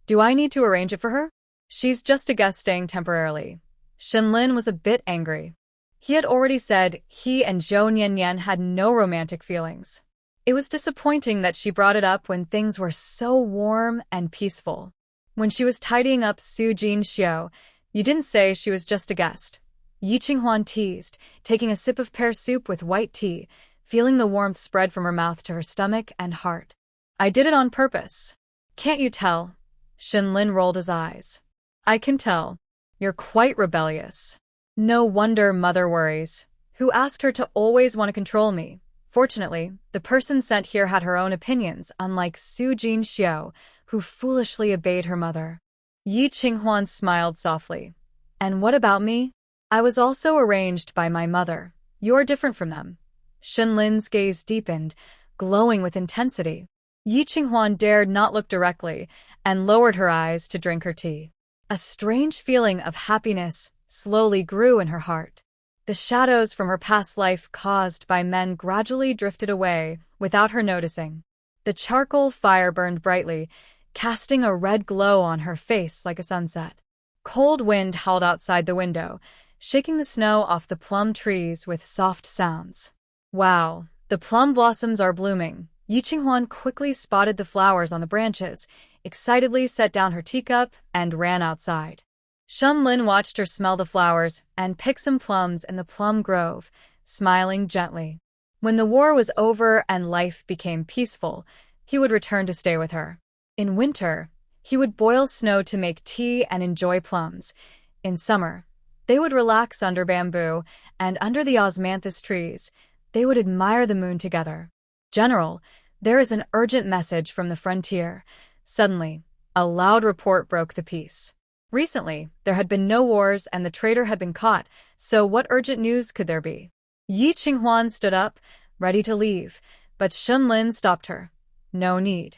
Do I need to arrange it for her? She's just a guest staying temporarily. Shenlin was a bit angry. He had already said he and Zhou Nianyan had no romantic feelings. It was disappointing that she brought it up when things were so warm and peaceful. When she was tidying up Su Jin Xiao, you didn't say she was just a guest. Yi Qinghuan teased, taking a sip of pear soup with white tea, feeling the warmth spread from her mouth to her stomach and heart. I did it on purpose. Can't you tell? Shenlin rolled his eyes. I can tell. You're quite rebellious. No wonder mother worries. Who asked her to always want to control me? Fortunately, the person sent here had her own opinions, unlike Su Jin Xiao, who foolishly obeyed her mother. Yi Qinghuan smiled softly. And what about me? I was also arranged by my mother. You're different from them. Shenlin's gaze deepened, glowing with intensity. Yi Qinghuan dared not look directly and lowered her eyes to drink her tea. A strange feeling of happiness slowly grew in her heart. The shadows from her past life caused by men gradually drifted away without her noticing. The charcoal fire burned brightly, casting a red glow on her face like a sunset. Cold wind howled outside the window, shaking the snow off the plum trees with soft sounds. Wow, the plum blossoms are blooming. Yi Qinghuan quickly spotted the flowers on the branches, excitedly set down her teacup, and ran outside. Shenlin watched her smell the flowers and pick some plums in the plum grove, smiling gently. When the war was over and life became peaceful, he would return to stay with her. In winter, he would boil snow to make tea and enjoy plums. In summer, they would relax under bamboo, and under the osmanthus trees, they would admire the moon together. General, there is an urgent message from the frontier. Suddenly, a loud report broke the peace. Recently, there had been no wars and the traitor had been caught, so what urgent news could there be? Yi Qinghuan stood up, ready to leave, but Shunlin stopped her. No need.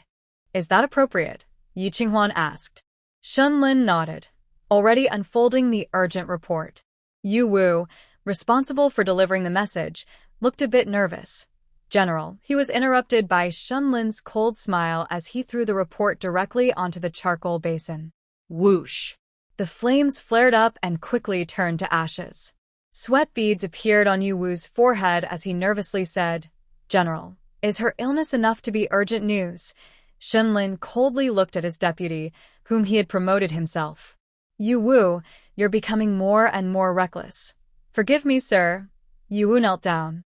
Is that appropriate? Yi Qinghuan asked. Shunlin nodded, already unfolding the urgent report. Yu Wu, responsible for delivering the message, looked a bit nervous. General, he was interrupted by Shunlin's cold smile as he threw the report directly onto the charcoal basin. Whoosh! The flames flared up and quickly turned to ashes. Sweat beads appeared on Yu Wu's forehead as he nervously said, General, is her illness enough to be urgent news? Shunlin coldly looked at his deputy, whom he had promoted himself. Yu Wu, you're becoming more and more reckless. Forgive me, sir. Yu Wu knelt down.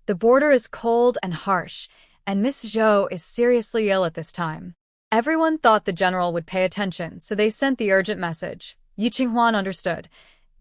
The border is cold and harsh, and Miss Zhou is seriously ill at this time. Everyone thought the general would pay attention, so they sent the urgent message. Yi Qinghuan understood.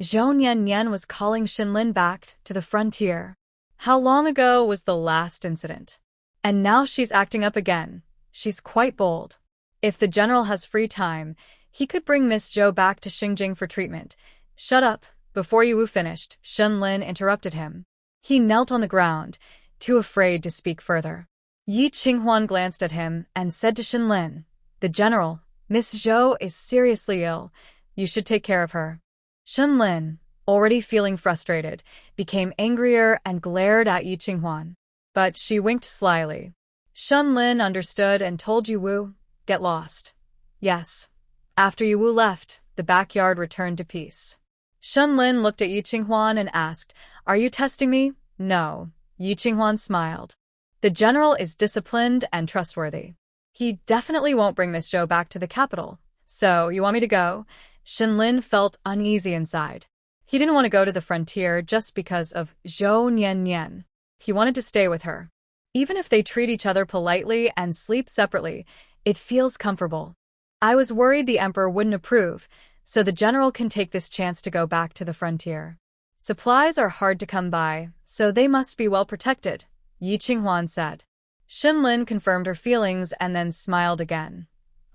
Zhou Nian was calling Shunlin back to the frontier. How long ago was the last incident? And now she's acting up again. She's quite bold. If the general has free time, he could bring Miss Zhou back to Xinjiang for treatment. Shut up. Before Yu Wu finished, Shunlin interrupted him. He knelt on the ground, too afraid to speak further. Yi Qinghuan glanced at him and said to Shunlin, The general, Miss Zhou is seriously ill. You should take care of her. Shunlin, already feeling frustrated, became angrier and glared at Yi Qinghuan. But she winked slyly. Shunlin understood and told Yu Wu, Get lost. Yes. After Yu Wu left, the backyard returned to peace. Shunlin looked at Yi Qinghuan and asked, Are you testing me? No. Yi Qinghuan smiled. The general is disciplined and trustworthy. He definitely won't bring Miss Zhou back to the capital. So, you want me to go? Shunlin felt uneasy inside. He didn't want to go to the frontier just because of Zhou Nian. He wanted to stay with her. Even if they treat each other politely and sleep separately, it feels comfortable. I was worried the emperor wouldn't approve, so the general can take this chance to go back to the frontier. Supplies are hard to come by, so they must be well protected, Yi Qinghuan said. Shunlin confirmed her feelings and then smiled again.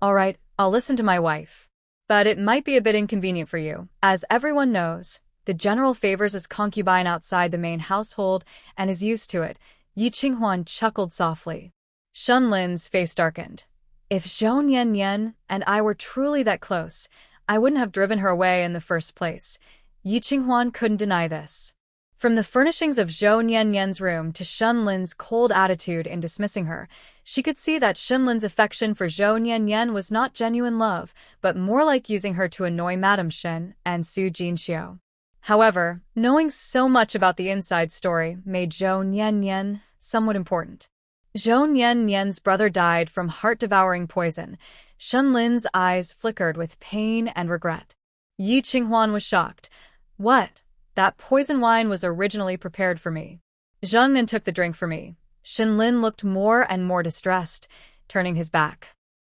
All right, I'll listen to my wife. But it might be a bit inconvenient for you. As everyone knows, the general favors his concubine outside the main household and is used to it. Yi Qinghuan chuckled softly. Shunlin's face darkened. If Zhou Nian and I were truly that close, I wouldn't have driven her away in the first place. Yi Qinghuan couldn't deny this. From the furnishings of Zhou Nian's room to Shunlin's cold attitude in dismissing her, she could see that Shunlin's affection for Zhou Nian was not genuine love, but more like using her to annoy Madame Shen and Su Jinxiu. However, knowing so much about the inside story made Zhou Nian somewhat important. Zhou Nian's brother died from heart-devouring poison. Shunlin's eyes flickered with pain and regret. Yi Qinghuan was shocked. What? That poison wine was originally prepared for me. Zheng Nan took the drink for me. Shunlin looked more and more distressed, turning his back.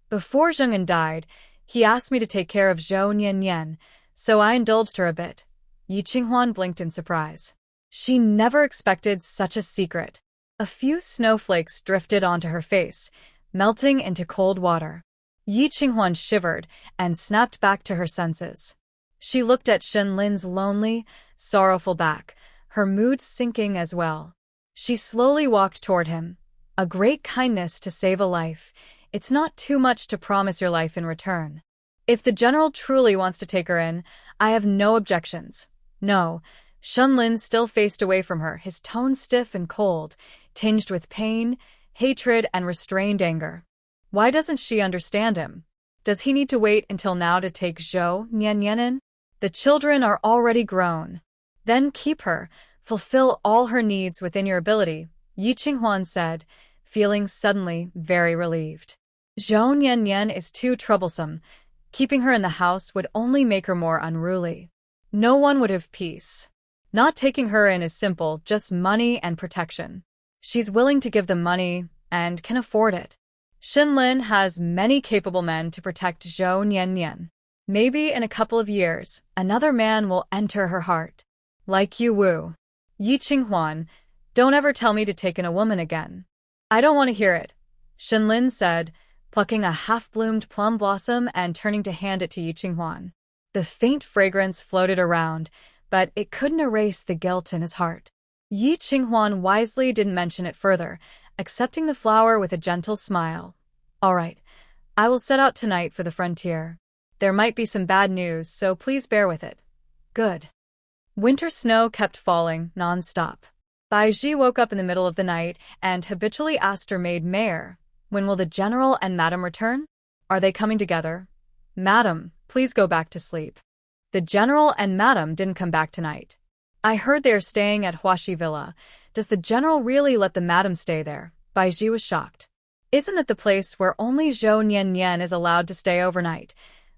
Before Zheng Nan died, he asked me to take care of Zhou Nian, so I indulged her a bit. Yi Qinghuan blinked in surprise. She never expected such a secret. A few snowflakes drifted onto her face, melting into cold water. Yi Qinghuan shivered and snapped back to her senses. She looked at Shunlin's lonely, sorrowful back, her mood sinking as well. She slowly walked toward him. A great kindness to save a life. It's not too much to promise your life in return. If the general truly wants to take her in, I have no objections. No. Shunlin still faced away from her, his tone stiff and cold, tinged with pain, hatred, and restrained anger. Why doesn't she understand him? Does he need to wait until now to take Zhou Nian in? The children are already grown. Then keep her, fulfill all her needs within your ability, Yi Qinghuan said, feeling suddenly very relieved. Zhou Nian is too troublesome. Keeping her in the house would only make her more unruly. No one would have peace. Not taking her in is simple, just money and protection. She's willing to give them money and can afford it. Shinlin has many capable men to protect Zhou Niannian. Maybe in a couple of years, another man will enter her heart. Like Yu Wu. Yi Qinghuan, don't ever tell me to take in a woman again. I don't want to hear it, Shinlin said, plucking a half-bloomed plum blossom and turning to hand it to Yi Qinghuan. The faint fragrance floated around, but it couldn't erase the guilt in his heart. Yi Qinghuan wisely didn't mention it further, accepting the flower with a gentle smile. All right, I will set out tonight for the frontier. There might be some bad news, so please bear with it. Good. Winter snow kept falling non-stop. Baiji woke up in the middle of the night and habitually asked her maid Mayor, when will the general and madam return? Are they coming together? Madam, please go back to sleep. The general and madam didn't come back tonight. I heard they are staying at Huaxi Villa. Does the general really let the madam stay there? Baiji was shocked. Isn't it the place where only Zhou Niannian is allowed to stay overnight?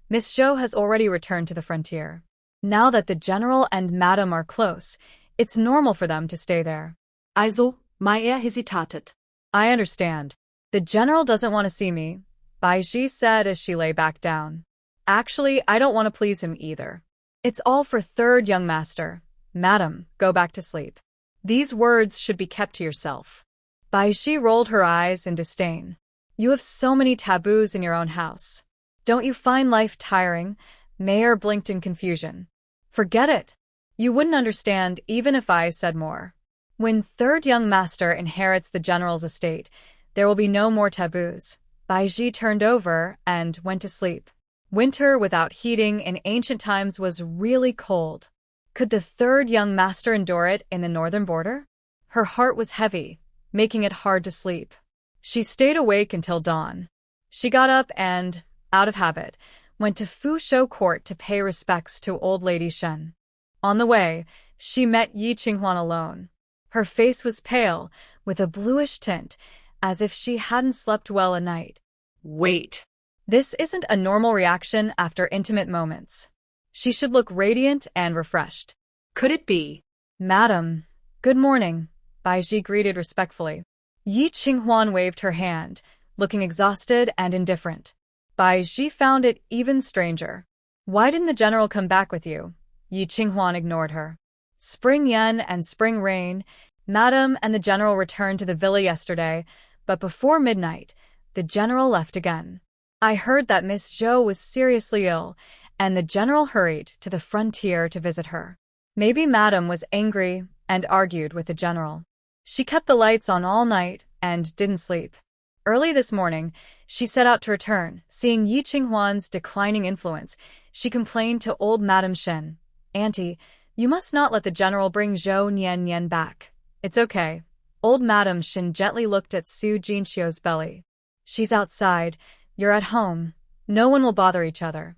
Miss Zhou has already returned to the frontier. Now that the general and madam are close, it's normal for them to stay there. Also, Maya hesitated. I understand. The general doesn't want to see me, Baiji said as she lay back down. Actually, I don't want to please him either. It's all for third young master. Madam, go back to sleep. These words should be kept to yourself. Baiji rolled her eyes in disdain. You have so many taboos in your own house. Don't you find life tiring? Mayor blinked in confusion. Forget it. You wouldn't understand even if I said more. When third young master inherits the general's estate, there will be no more taboos. Baiji turned over and went to sleep. Winter without heating in ancient times was really cold. Could the third young master endure it in the northern border? Her heart was heavy, making it hard to sleep. She stayed awake until dawn. She got up and, out of habit, went to Fuzhou Court to pay respects to old lady Shen. On the way, she met Yi Qinghuan alone. Her face was pale, with a bluish tint, as if she hadn't slept well a night. Wait. This isn't a normal reaction after intimate moments. She should look radiant and refreshed. Could it be? Madam, good morning, Baiji greeted respectfully. Yi Qinghuan waved her hand, looking exhausted and indifferent. Baiji found it even stranger. Why didn't the general come back with you? Yi Qinghuan ignored her. Spring yen and spring rain. Madam and the general returned to the villa yesterday, but before midnight, the general left again. I heard that Miss Zhou was seriously ill, and the general hurried to the frontier to visit her. Maybe Madam was angry and argued with the general. She kept the lights on all night and didn't sleep. Early this morning, she set out to return. Seeing Yi Qinghuan's declining influence, she complained to old Madam Shen. Auntie, you must not let the general bring Zhou Niannian back. It's okay. Old Madam Shen gently looked at Su Jinxiu's belly. She's outside. You're at home. No one will bother each other.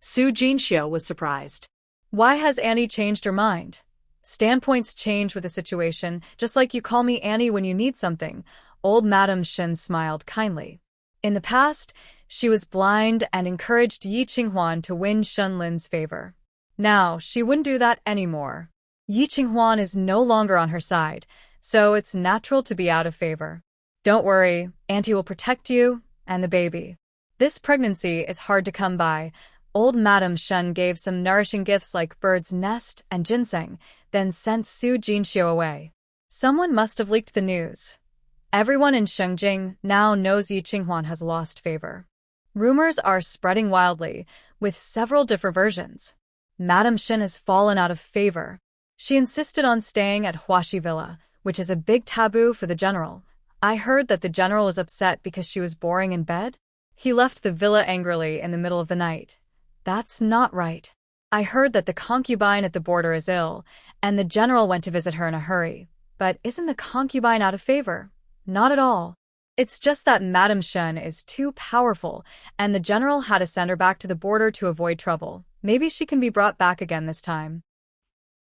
Su Jinxiu was surprised. Why has Annie changed her mind? Standpoints change with a situation, just like you call me Annie when you need something. Old Madam Shen smiled kindly. In the past, she was blind and encouraged Yi Qinghuan to win Shenlin's favor. Now, she wouldn't do that anymore. Yi Qinghuan is no longer on her side, so it's natural to be out of favor. Don't worry, Auntie will protect you and the baby. This pregnancy is hard to come by. Old Madam Shen gave some nourishing gifts like bird's nest and ginseng, then sent Su Jinxiu away. Someone must have leaked the news. Everyone in Shengjing now knows Yi Qinghuan has lost favor. Rumors are spreading wildly, with several different versions. Madam Shen has fallen out of favor. She insisted on staying at Huaxi Villa, which is a big taboo for the general. I heard that the general was upset because she was boring in bed. He left the villa angrily in the middle of the night. That's not right. I heard that the concubine at the border is ill, and the general went to visit her in a hurry. But isn't the concubine out of favor? Not at all. It's just that Madam Shen is too powerful, and the general had to send her back to the border to avoid trouble. Maybe she can be brought back again this time.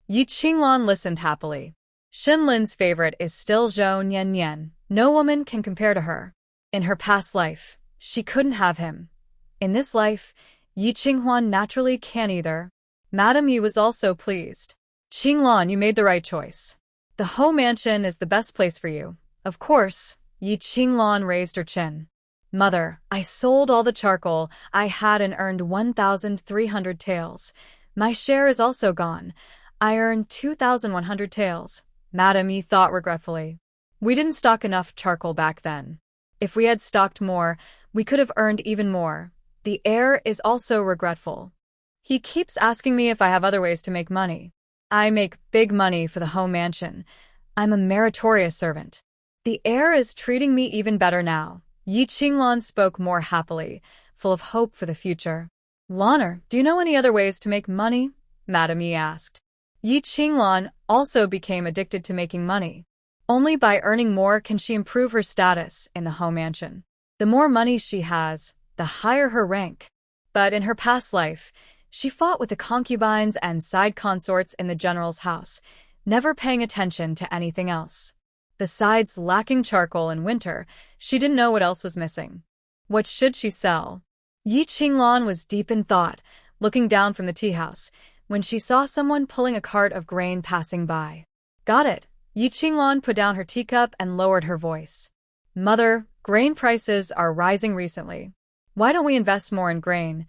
Yi Qinghuan listened happily. Shenlin's favorite is still Zhou Niannian. No woman can compare to her. In her past life, she couldn't have him. In this life, Yi Qinghuan naturally can't either. Madam Yi was also pleased. Qinglan, you made the right choice. The Ho Mansion is the best place for you. Of course, Yi Qinglan raised her chin. Mother, I sold all the charcoal I had and earned 1,300 taels. My share is also gone. I earned 2,100 taels. Madam Yi thought regretfully. We didn't stock enough charcoal back then. If we had stocked more, we could have earned even more. The heir is also regretful. He keeps asking me if I have other ways to make money. I make big money for the home mansion. I'm a meritorious servant. The heir is treating me even better now. Yi Qinglan spoke more happily, full of hope for the future. Lanner, do you know any other ways to make money? Madam Yi asked. Yi Qinglan also became addicted to making money. Only by earning more can she improve her status in the home mansion. The more money she has, the higher her rank. But in her past life, she fought with the concubines and side consorts in the general's house, never paying attention to anything else. Besides lacking charcoal in winter, she didn't know what else was missing. What should she sell? Yi Qinglan was deep in thought, looking down from the tea house, when she saw someone pulling a cart of grain passing by. Got it. Yi Qinglan put down her teacup and lowered her voice. Mother, grain prices are rising recently. Why don't we invest more in grain?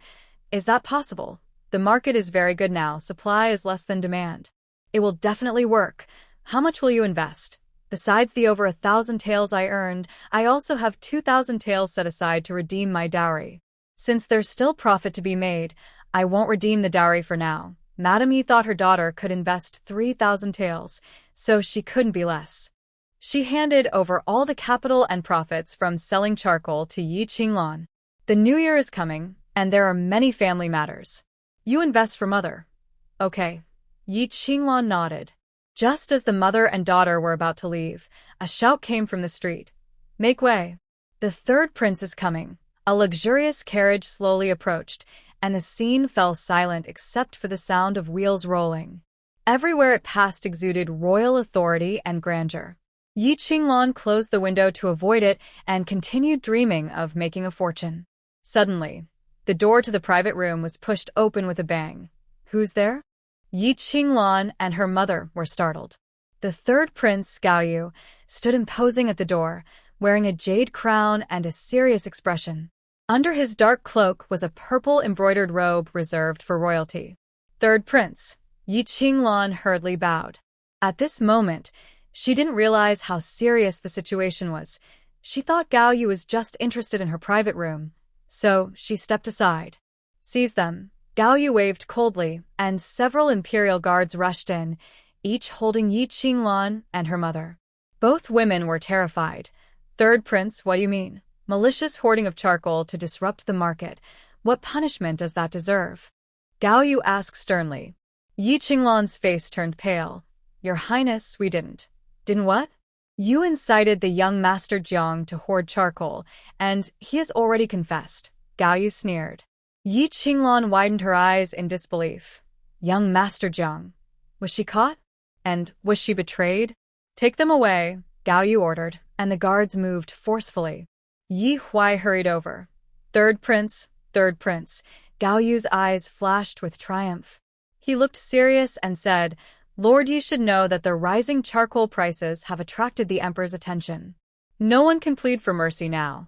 Is that possible? The market is very good now. Supply is less than demand. It will definitely work. How much will you invest? Besides the over 1,000 taels I earned, I also have 2,000 taels set aside to redeem my dowry. Since there's still profit to be made, I won't redeem the dowry for now. Madam Yi thought her daughter could invest 3,000 taels, so she couldn't be less. She handed over all the capital and profits from selling charcoal to Yi Qinglan. The new year is coming, and there are many family matters. You invest for mother. Okay. Yi Qinglan nodded. Just as the mother and daughter were about to leave, a shout came from the street. Make way. The third prince is coming. A luxurious carriage slowly approached, and the scene fell silent except for the sound of wheels rolling. Everywhere it passed exuded royal authority and grandeur. Yi Qinglan closed the window to avoid it and continued dreaming of making a fortune. Suddenly, the door to the private room was pushed open with a bang. Who's there? Yi Qinglan and her mother were startled. The third prince, Gao Yu, stood imposing at the door, wearing a jade crown and a serious expression. Under his dark cloak was a purple embroidered robe reserved for royalty. Third prince, Yi Qinglan hurriedly bowed. At this moment, she didn't realize how serious the situation was. She thought Gao Yu was just interested in her private room, so she stepped aside. Seize them. Gao Yu waved coldly, and several imperial guards rushed in, each holding Yi Qinglan and her mother. Both women were terrified. Third prince, what do you mean? Malicious hoarding of charcoal to disrupt the market. What punishment does that deserve? Gao Yu asked sternly. Yi Qinglan's face turned pale. Your Highness, we didn't. Didn't what? You incited the young Master Jiang to hoard charcoal, and he has already confessed. Gao Yu sneered. Yi Qinglan widened her eyes in disbelief. Young Master Jiang. Was she caught? And was she betrayed? Take them away, Gao Yu ordered, and the guards moved forcefully. Yi Huai hurried over. Third prince, Gao Yu's eyes flashed with triumph. He looked serious and said, Lord, you should know that the rising charcoal prices have attracted the emperor's attention. No one can plead for mercy now.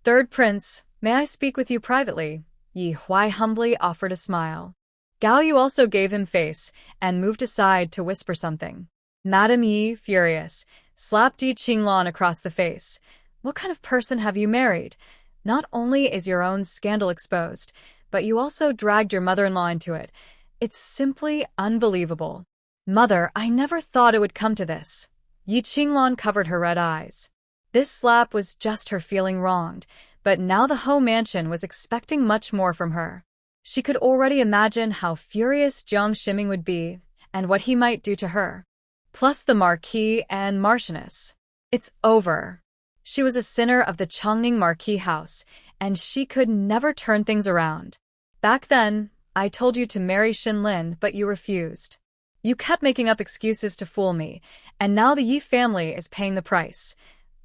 Third prince, may I speak with you privately? Yi Huai humbly offered a smile. Gao Yu also gave him face and moved aside to whisper something. Madam Yi, furious, slapped Yi Qinglan across the face. What kind of person have you married? Not only is your own scandal exposed, but you also dragged your mother-in-law into it. It's simply unbelievable. Mother, I never thought it would come to this. Yi Qinglan covered her red eyes. This slap was just her feeling wronged, but now the Ho mansion was expecting much more from her. She could already imagine how furious Jiang Shiming would be and what he might do to her. Plus the Marquis and Marchioness. It's over. She was a sinner of the Chongning Marquis house, and she could never turn things around. Back then, I told you to marry Xin Lin, but you refused. You kept making up excuses to fool me, and now the Yi family is paying the price.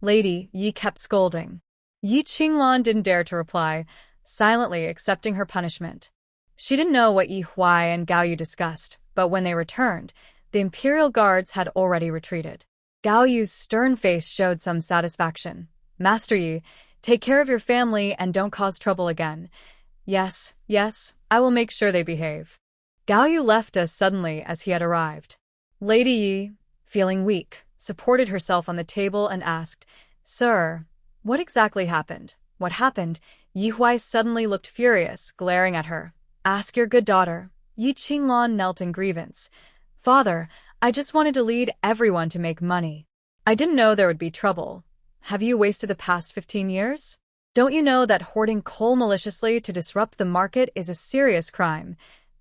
Lady Yi kept scolding. Yi Qinglan didn't dare to reply, silently accepting her punishment. She didn't know what Yi Huai and Gao Yu discussed, but when they returned, the imperial guards had already retreated. Gao Yu's stern face showed some satisfaction. Master Yi, take care of your family and don't cause trouble again. Yes, yes, I will make sure they behave. Gao Yu left as suddenly as he had arrived. Lady Yi, feeling weak, supported herself on the table and asked, Sir, what exactly happened? What happened? Yi Huai suddenly looked furious, glaring at her. Ask your good daughter. Yi Qinglan knelt in grievance. Father, I just wanted to lead everyone to make money. I didn't know there would be trouble. Have you wasted the past 15 years? Don't you know that hoarding coal maliciously to disrupt the market is a serious crime?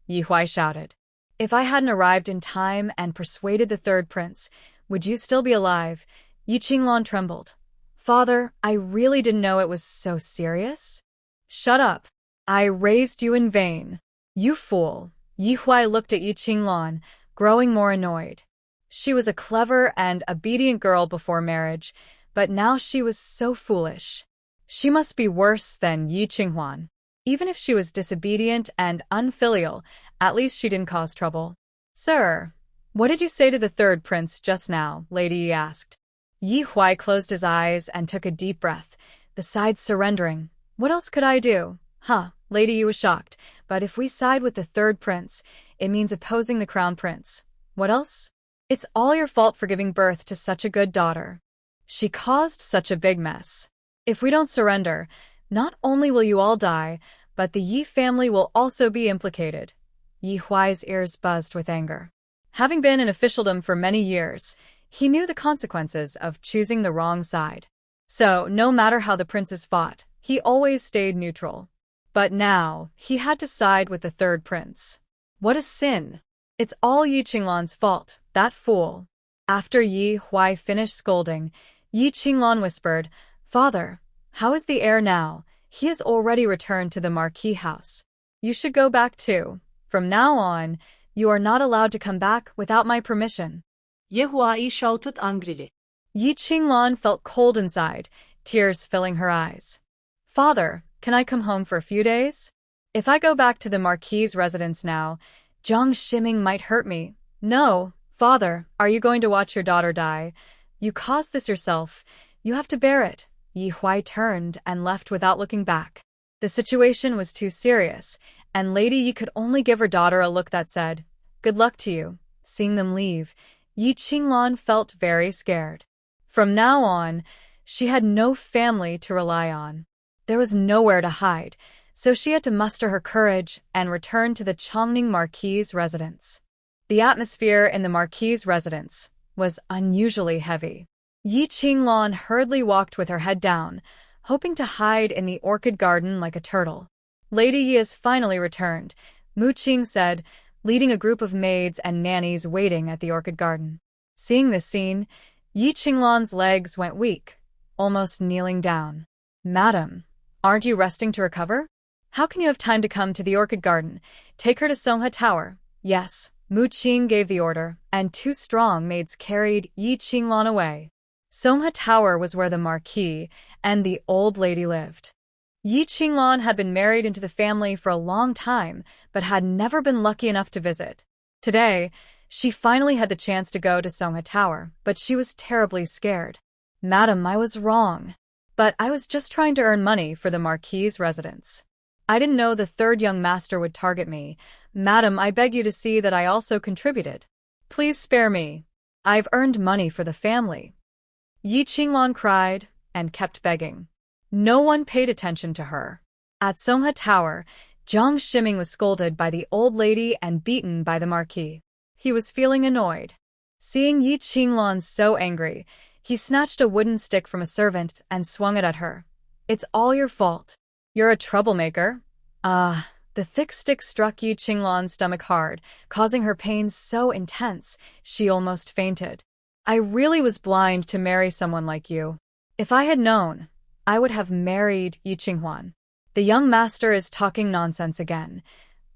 Yi Huai shouted. If I hadn't arrived in time and persuaded the third prince, would you still be alive? Yi Qinglan trembled. Father, I really didn't know it was so serious. Shut up. I raised you in vain. You fool. Yi Huai looked at Yi Qinglan, growing more annoyed. She was a clever and obedient girl before marriage, but now she was so foolish. She must be worse than Yi Qinghuan. Even if she was disobedient and unfilial, at least she didn't cause trouble. Sir, what did you say to the third prince just now? Lady Yi asked. Yi Huai closed his eyes and took a deep breath, besides surrendering. What else could I do? Lady Yi was shocked, but if we side with the third prince, it means opposing the crown prince. What else? It's all your fault for giving birth to such a good daughter. She caused such a big mess. If we don't surrender, not only will you all die, but the Yi family will also be implicated. Yi Huai's ears buzzed with anger. Having been in officialdom for many years, he knew the consequences of choosing the wrong side. So, no matter how the princes fought, he always stayed neutral. But now, he had to side with the third prince. What a sin! It's all Yi Qinglan's fault, that fool. After Yi Huai finished scolding, Yi Qinglan whispered, Father, how is the heir now? He has already returned to the marquis house. You should go back too. From now on, you are not allowed to come back without my permission. Yi Huai shouted angrily. Yi Qinglan felt cold inside, tears filling her eyes. Father, can I come home for a few days? If I go back to the marquis's residence now, Jiang Ximing might hurt me. No, Father, are you going to watch your daughter die? You caused this yourself. You have to bear it. Yi Huai turned and left without looking back. The situation was too serious, and Lady Yi could only give her daughter a look that said, Good luck to you. Seeing them leave, Yi Qinglan felt very scared. From now on, she had no family to rely on. There was nowhere to hide, so she had to muster her courage and return to the Chongning Marquis's residence. The atmosphere in the Marquis's residence was unusually heavy. Yi Qinglan hurriedly walked with her head down, hoping to hide in the orchid garden like a turtle. Lady Yi has finally returned, Mu Qing said, leading a group of maids and nannies waiting at the orchid garden. Seeing this scene, Yi Qinglan's legs went weak, almost kneeling down. Madam, aren't you resting to recover? How can you have time to come to the orchid garden? Take her to Songhua Tower. Yes, Mu Qing gave the order, and 2 strong maids carried Yi Qinglan away. Songhua Tower was where the marquis and the old lady lived. Yi Qinglan had been married into the family for a long time, but had never been lucky enough to visit. Today, she finally had the chance to go to Songhua Tower, but she was terribly scared. Madam, I was wrong. But I was just trying to earn money for the marquis's residence. I didn't know the third young master would target me. Madam, I beg you to see that I also contributed. Please spare me. I've earned money for the family. Yi Qinglan cried and kept begging. No one paid attention to her. At Songhua Tower, Jiang Ximing was scolded by the old lady and beaten by the marquis. He was feeling annoyed. Seeing Yi Qinglan so angry, he snatched a wooden stick from a servant and swung it at her. It's all your fault. You're a troublemaker. The thick stick struck Yi Qinglan's stomach hard, causing her pain so intense, she almost fainted. I really was blind to marry someone like you. If I had known, I would have married Yi Qinghuan. The young master is talking nonsense again.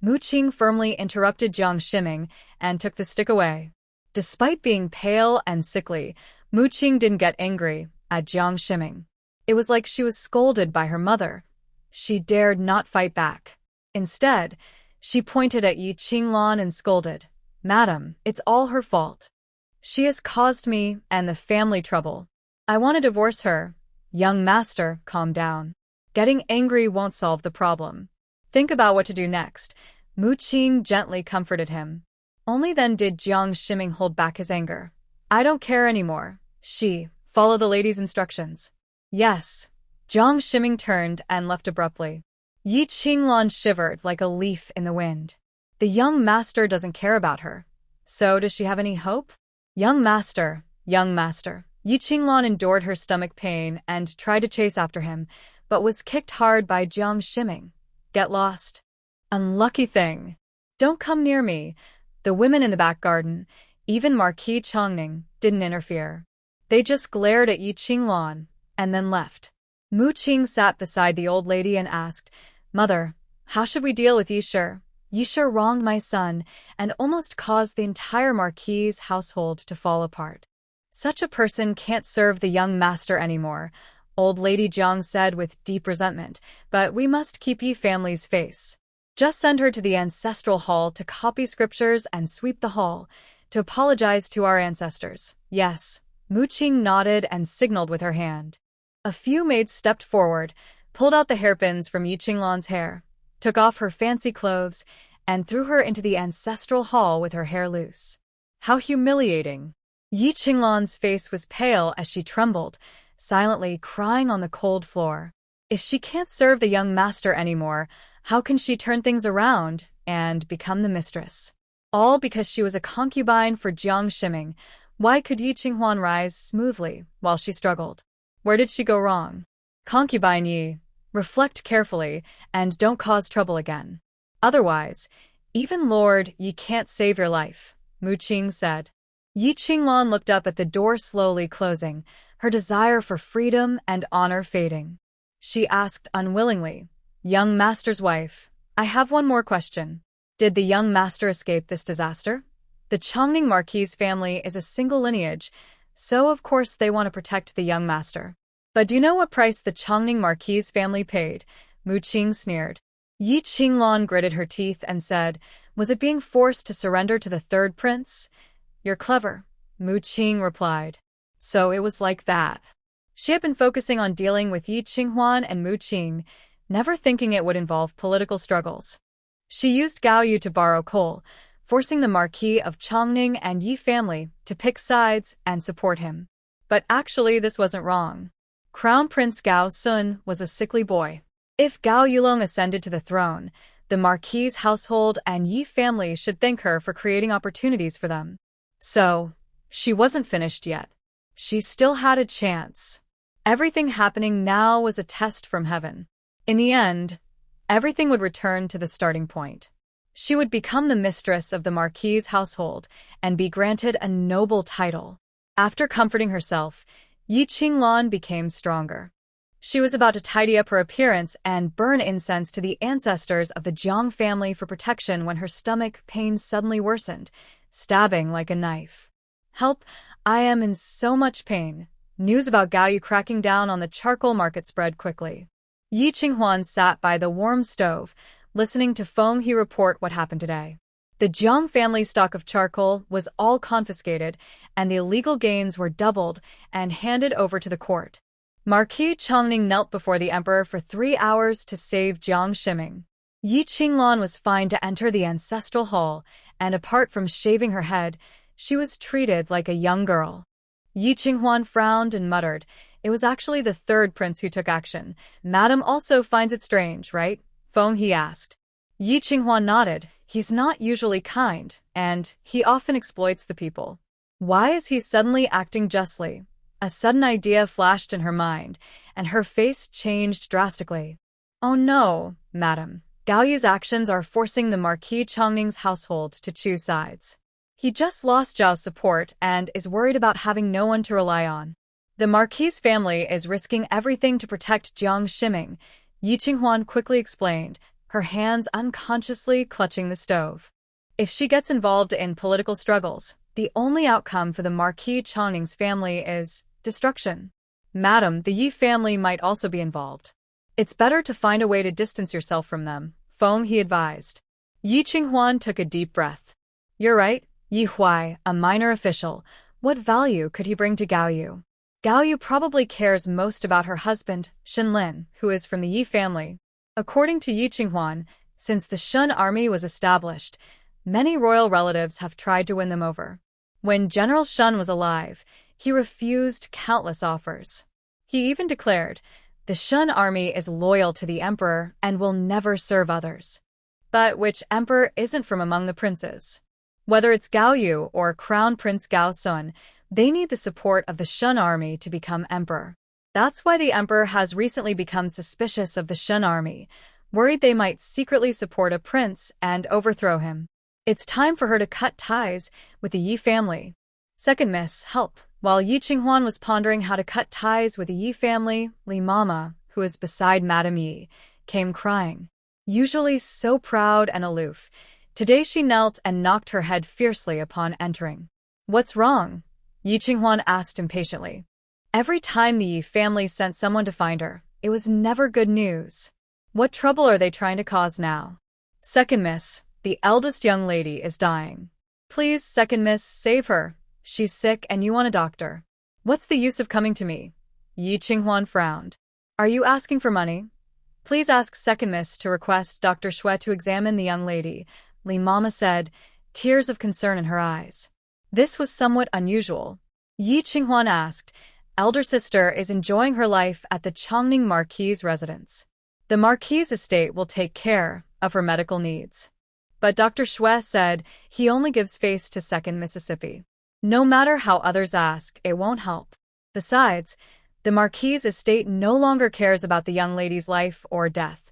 Mu Qing firmly interrupted Jiang Ximing and took the stick away. Despite being pale and sickly, Mu Qing didn't get angry at Jiang Ximing. It was like she was scolded by her mother. She dared not fight back. Instead, she pointed at Yi Qinglan and scolded, Madam, it's all her fault. She has caused me and the family trouble. I want to divorce her. Young master, calm down. Getting angry won't solve the problem. Think about what to do next. Mu Qing gently comforted him. Only then did Jiang Shiming hold back his anger. I don't care anymore. Follow the lady's instructions. Yes. Jiang Shiming turned and left abruptly. Yi Qinglan shivered like a leaf in the wind. The young master doesn't care about her. So does she have any hope? Young master. Yi Qinglan endured her stomach pain and tried to chase after him, but was kicked hard by Jiang Shiming. Get lost. Unlucky thing. Don't come near me. The women in the back garden, even Marquis Chongning, didn't interfere. They just glared at Yi Qinglan and then left. Mu Qing sat beside the old lady and asked, Mother, how should we deal with Yisher? Yisher wronged my son and almost caused the entire Marquis' household to fall apart. Such a person can't serve the young master anymore, old lady Jiang said with deep resentment, but we must keep Yi family's face. Just send her to the ancestral hall to copy scriptures and sweep the hall, to apologize to our ancestors. Yes. Mu Qing nodded and signaled with her hand. A few maids stepped forward, pulled out the hairpins from Yi Qinglan's hair, took off her fancy clothes, and threw her into the ancestral hall with her hair loose. How humiliating! Yi Qinglan's face was pale as she trembled, silently crying on the cold floor. If she can't serve the young master anymore, how can she turn things around and become the mistress? All because she was a concubine for Jiang Shiming. Why could Yi Qinghuan rise smoothly while she struggled? Where did she go wrong? Concubine Yi, reflect carefully and don't cause trouble again. Otherwise, even Lord Yi can't save your life, Mu Qing said. Yi Qinglan looked up at the door slowly closing, her desire for freedom and honor fading. She asked unwillingly, Young master's wife, I have one more question. Did the young master escape this disaster? The Chongning Marquis family is a single lineage, so of course they want to protect the young master. But do you know what price the Chongning Marquis family paid? Mu Qing sneered. Yi Qinglan gritted her teeth and said, Was it being forced to surrender to the third prince? You're clever, Mu Qing replied. So it was like that. She had been focusing on dealing with Yi Qinghuan and Mu Qing, never thinking it would involve political struggles. She used Gao Yu to borrow coal, forcing the Marquis of Chongning and Yi family to pick sides and support him. But actually this wasn't wrong. Crown Prince Gao Sun was a sickly boy. If Gao Yulong ascended to the throne, the Marquis' household and Yi family should thank her for creating opportunities for them. So, she wasn't finished yet. She still had a chance. Everything happening now was a test from heaven. In the end, everything would return to the starting point. She would become the mistress of the Marquis' household and be granted a noble title. After comforting herself, Yi Qinglan became stronger. She was about to tidy up her appearance and burn incense to the ancestors of the Jiang family for protection when her stomach pain suddenly worsened, stabbing like a knife. Help, I am in so much pain. News about Gao Yu cracking down on the charcoal market spread quickly. Yi Qinghuan sat by the warm stove, listening to Feng He report what happened today. The Jiang family stock of charcoal was all confiscated, and the illegal gains were doubled and handed over to the court. Marquis Chongning knelt before the emperor for 3 hours to save Jiang Shiming. Yi Qinglan was fine to enter the ancestral hall, and apart from shaving her head, she was treated like a young girl. Yi Qinghuan frowned and muttered, It was actually the third prince who took action. Madam also finds it strange, right? Feng He asked. Yi Qinghuan nodded. He's not usually kind, and he often exploits the people. Why is he suddenly acting justly? A sudden idea flashed in her mind, and her face changed drastically. Oh no, madam. Gao Yu's actions are forcing the Marquis Chongning's household to choose sides. He just lost Zhao's support and is worried about having no one to rely on. The Marquis family is risking everything to protect Jiang Shiming, Yi Qinghuan quickly explained, her hands unconsciously clutching the stove. If she gets involved in political struggles, the only outcome for the Marquis Chongning's family is destruction. Madam, the Yi family might also be involved. It's better to find a way to distance yourself from them, Feng He advised. Yi Qinghuan took a deep breath. You're right, Yi Huai, a minor official, What value could he bring to Gao Yu? Gao Yu probably cares most about her husband, Shenlin, who is from the Yi family. According to Yi Qinghuan, since the Shun army was established, many royal relatives have tried to win them over. When General Shun was alive, he refused countless offers. He even declared, "The Shun army is loyal to the emperor and will never serve others." But which emperor isn't from among the princes? Whether it's Gao Yu or Crown Prince Gao Sun, they need the support of the Shun army to become emperor. That's why the emperor has recently become suspicious of the Shun army, worried they might secretly support a prince and overthrow him. It's time for her to cut ties with the Yi family. Second miss, help. While Yi Qinghuan was pondering how to cut ties with the Yi family, Li Mama, who is beside Madame Yi, came crying. Usually so proud and aloof, today she knelt and knocked her head fiercely upon entering. "What's wrong?" Yi Qinghuan asked impatiently. Every time the Yi family sent someone to find her, it was never good news. What trouble are they trying to cause now? "Second miss, the eldest young lady is dying. Please, second miss, save her. She's sick and you want a doctor." "What's the use of coming to me?" Yi Qinghuan frowned. "Are you asking for money?" "Please ask second miss to request Dr. Xue to examine the young lady," Li Mama said, tears of concern in her eyes. This was somewhat unusual. Yi Qinghuan asked, "Elder sister is enjoying her life at the Chongning Marquis' residence. The Marquis' estate will take care of her medical needs." But Dr. Xue said he only gives face to second Mississippi. No matter how others ask, it won't help. Besides, the Marquis' estate no longer cares about the young lady's life or death.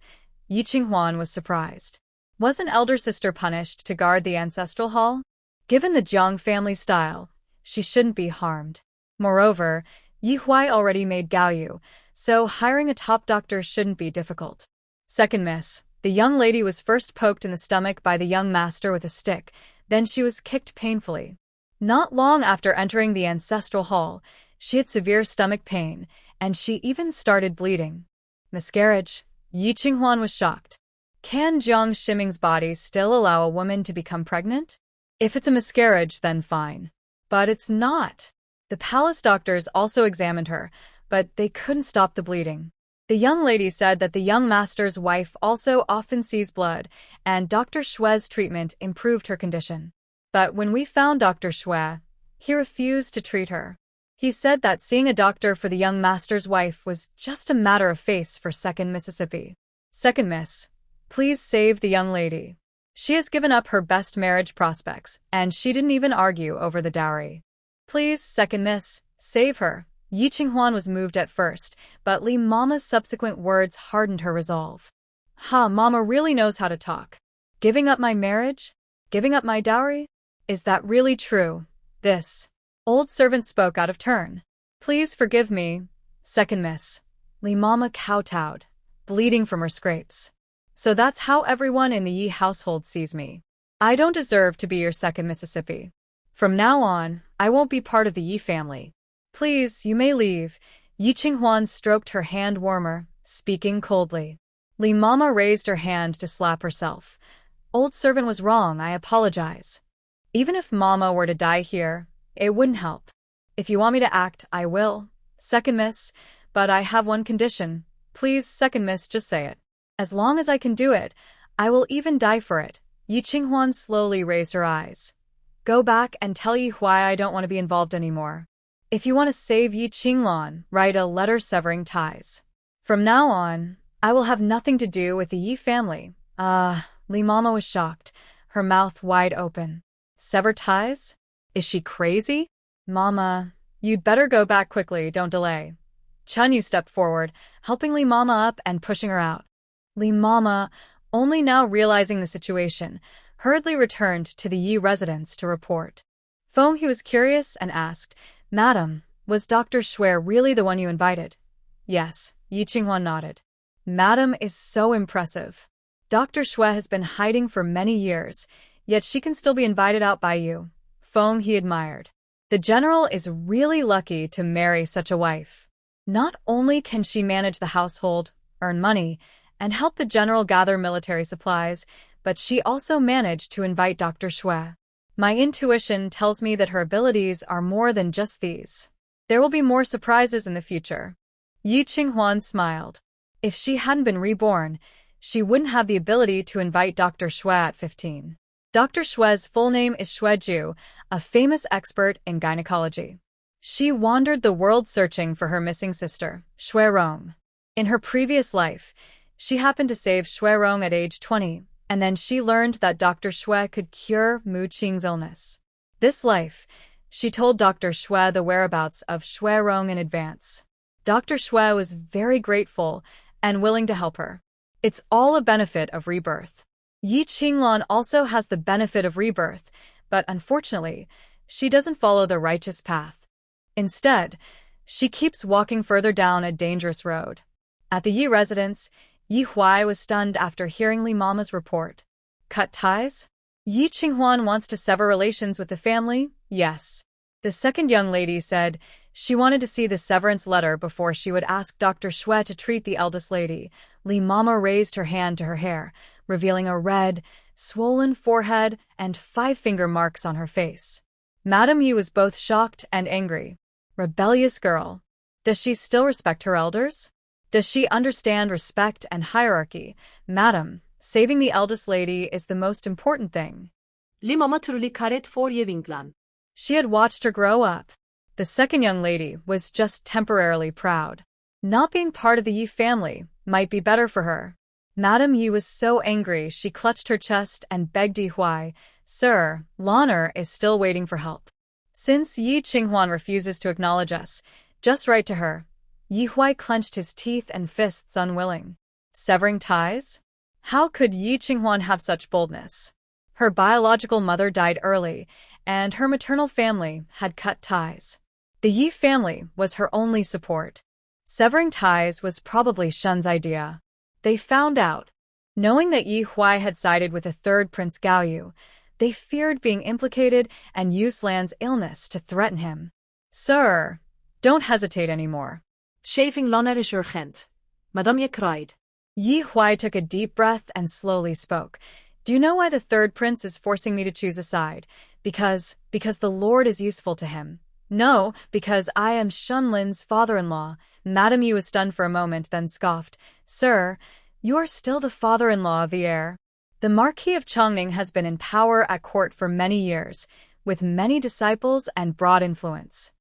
Yi Qinghuan was surprised. Wasn't elder sister punished to guard the ancestral hall? Given the Jiang family style, she shouldn't be harmed. Moreover, Yi Huai already made Gao Yu, so hiring a top doctor shouldn't be difficult. Second miss, the young lady was first poked in the stomach by the young master with a stick, then she was kicked painfully. Not long after entering the ancestral hall, she had severe stomach pain, and she even started bleeding. Miscarriage? Yi Qinghuan was shocked. Can Jiang Shiming's body still allow a woman to become pregnant? If it's a miscarriage, then fine. But it's not. The palace doctors also examined her, but they couldn't stop the bleeding. The young lady said that the young master's wife also often sees blood, and Dr. Xue's treatment improved her condition. But when we found Dr. Xue, he refused to treat her. He said that seeing a doctor for the young master's wife was just a matter of face for second Mississippi. Second miss, please save the young lady. She has given up her best marriage prospects, and she didn't even argue over the dowry. Please, second miss, save her. Yi Qinghuan was moved at first, but Li Mama's subsequent words hardened her resolve. Mama really knows how to talk. Giving up my marriage? Giving up my dowry? Is that really true? This old servant spoke out of turn. Please forgive me, second miss. Li Mama kowtowed, bleeding from her scrapes. So that's how everyone in the Yi household sees me. I don't deserve to be your second Mississippi. From now on, I won't be part of the Yi family. Please, you may leave. Yi Qinghuan stroked her hand warmer, speaking coldly. Li Mama raised her hand to slap herself. Old servant was wrong, I apologize. Even if Mama were to die here, it wouldn't help. If you want me to act, I will. Second miss, but I have one condition. Please, second miss, just say it. As long as I can do it, I will even die for it. Yi Qinghuan slowly raised her eyes. Go back and tell Yi Huai I don't want to be involved anymore. If you want to save Yi Qinglan, write a letter severing ties. From now on, I will have nothing to do with the Yi family. Li Mama was shocked, her mouth wide open. Sever ties? Is she crazy? Mama, you'd better go back quickly, don't delay. Chun Yu stepped forward, helping Li Mama up and pushing her out. Li Mama, only now realizing the situation, hurriedly returned to the Yi residence to report. Feng He was curious and asked, Madam, was Dr. Xue really the one you invited? Yes, Yi Qinghuan nodded. Madam is so impressive. Dr. Xue has been hiding for many years, yet she can still be invited out by you. Feng He admired. The general is really lucky to marry such a wife. Not only can she manage the household, earn money, and help the general gather military supplies, but she also managed to invite Dr. Xue. My intuition tells me that her abilities are more than just these. There will be more surprises in the future. Yi Qinghuan smiled. If she hadn't been reborn, she wouldn't have the ability to invite Dr. Xue at 15. Dr. Xue's full name is Xue Ju, a famous expert in gynecology. She wandered the world searching for her missing sister, Xue Rong. In her previous life, she happened to save Xue Rong at age 20, and then she learned that Dr. Xue could cure Mu Qing's illness. This life, she told Dr. Xue the whereabouts of Xue Rong in advance. Dr. Xue was very grateful and willing to help her. It's all a benefit of rebirth. Yi Qinglan also has the benefit of rebirth, but unfortunately, she doesn't follow the righteous path. Instead, she keeps walking further down a dangerous road. At the Yi residence, Yi Huai was stunned after hearing Li Mama's report. Cut ties? Yi Qinghuan wants to sever relations with the family? Yes. The second young lady said she wanted to see the severance letter before she would ask Dr. Xue to treat the eldest lady. Li Mama raised her hand to her hair, revealing a red, swollen forehead and 5-finger marks on her face. Madame Yi was both shocked and angry. Rebellious girl. Does she still respect her elders? Does she understand respect and hierarchy? Madam, saving the eldest lady is the most important thing. Li Mama truly caret for je vinklan. She had watched her grow up. The second young lady was just temporarily proud. Not being part of the Yi family might be better for her. Madame Yi was so angry she clutched her chest and begged Yi Huai, "Sir, Lanner is still waiting for help." Since Yi Qinghuan refuses to acknowledge us, just write to her. Yi Huai clenched his teeth and fists, unwilling. Severing ties? How could Yi Qinghuan have such boldness? Her biological mother died early, and her maternal family had cut ties. The Yi family was her only support. Severing ties was probably Shun's idea. They found out. Knowing that Yi Huai had sided with the third Prince Gaoyu, they feared being implicated and used Lan's illness to threaten him. Sir, don't hesitate anymore. Shaving Lanner is urgent. Madame Ye cried. Yi Huai took a deep breath and slowly spoke. Do you know why the third prince is forcing me to choose a side? Because the Lord is useful to him. No, because I am Shunlin's father-in-law. Madame Yi was stunned for a moment, then scoffed. Sir, you are still the father-in-law of the heir. The Marquis of Chongning has been in power at court for many years, with many disciples and broad influence.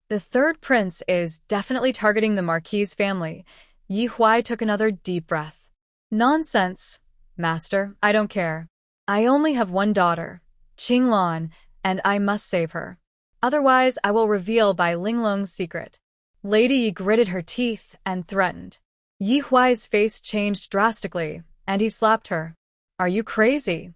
The third prince is definitely targeting the Marquis's family. Yi Huai took another deep breath. Nonsense, master, I don't care. I only have one daughter, Qinglan, and I must save her. Otherwise, I will reveal Bai Linglong's secret. Lady Yi gritted her teeth and threatened. Yi Huai's face changed drastically, and he slapped her. Are you crazy?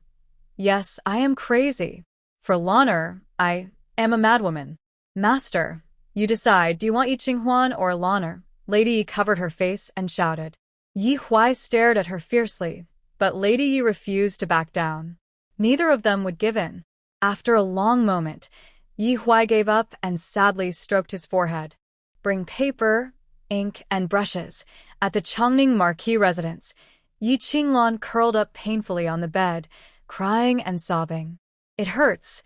Yes, I am crazy. For Lanner, I am a madwoman. Master, you decide, do you want Yi Qinghuan or Lanner? Lady Yi covered her face and shouted. Yi Huai stared at her fiercely, but Lady Yi refused to back down. Neither of them would give in. After a long moment, Yi Huai gave up and sadly stroked his forehead. Bring paper, ink, and brushes. At the Chongning Marquis residence, Yi Qinglan curled up painfully on the bed, crying and sobbing. It hurts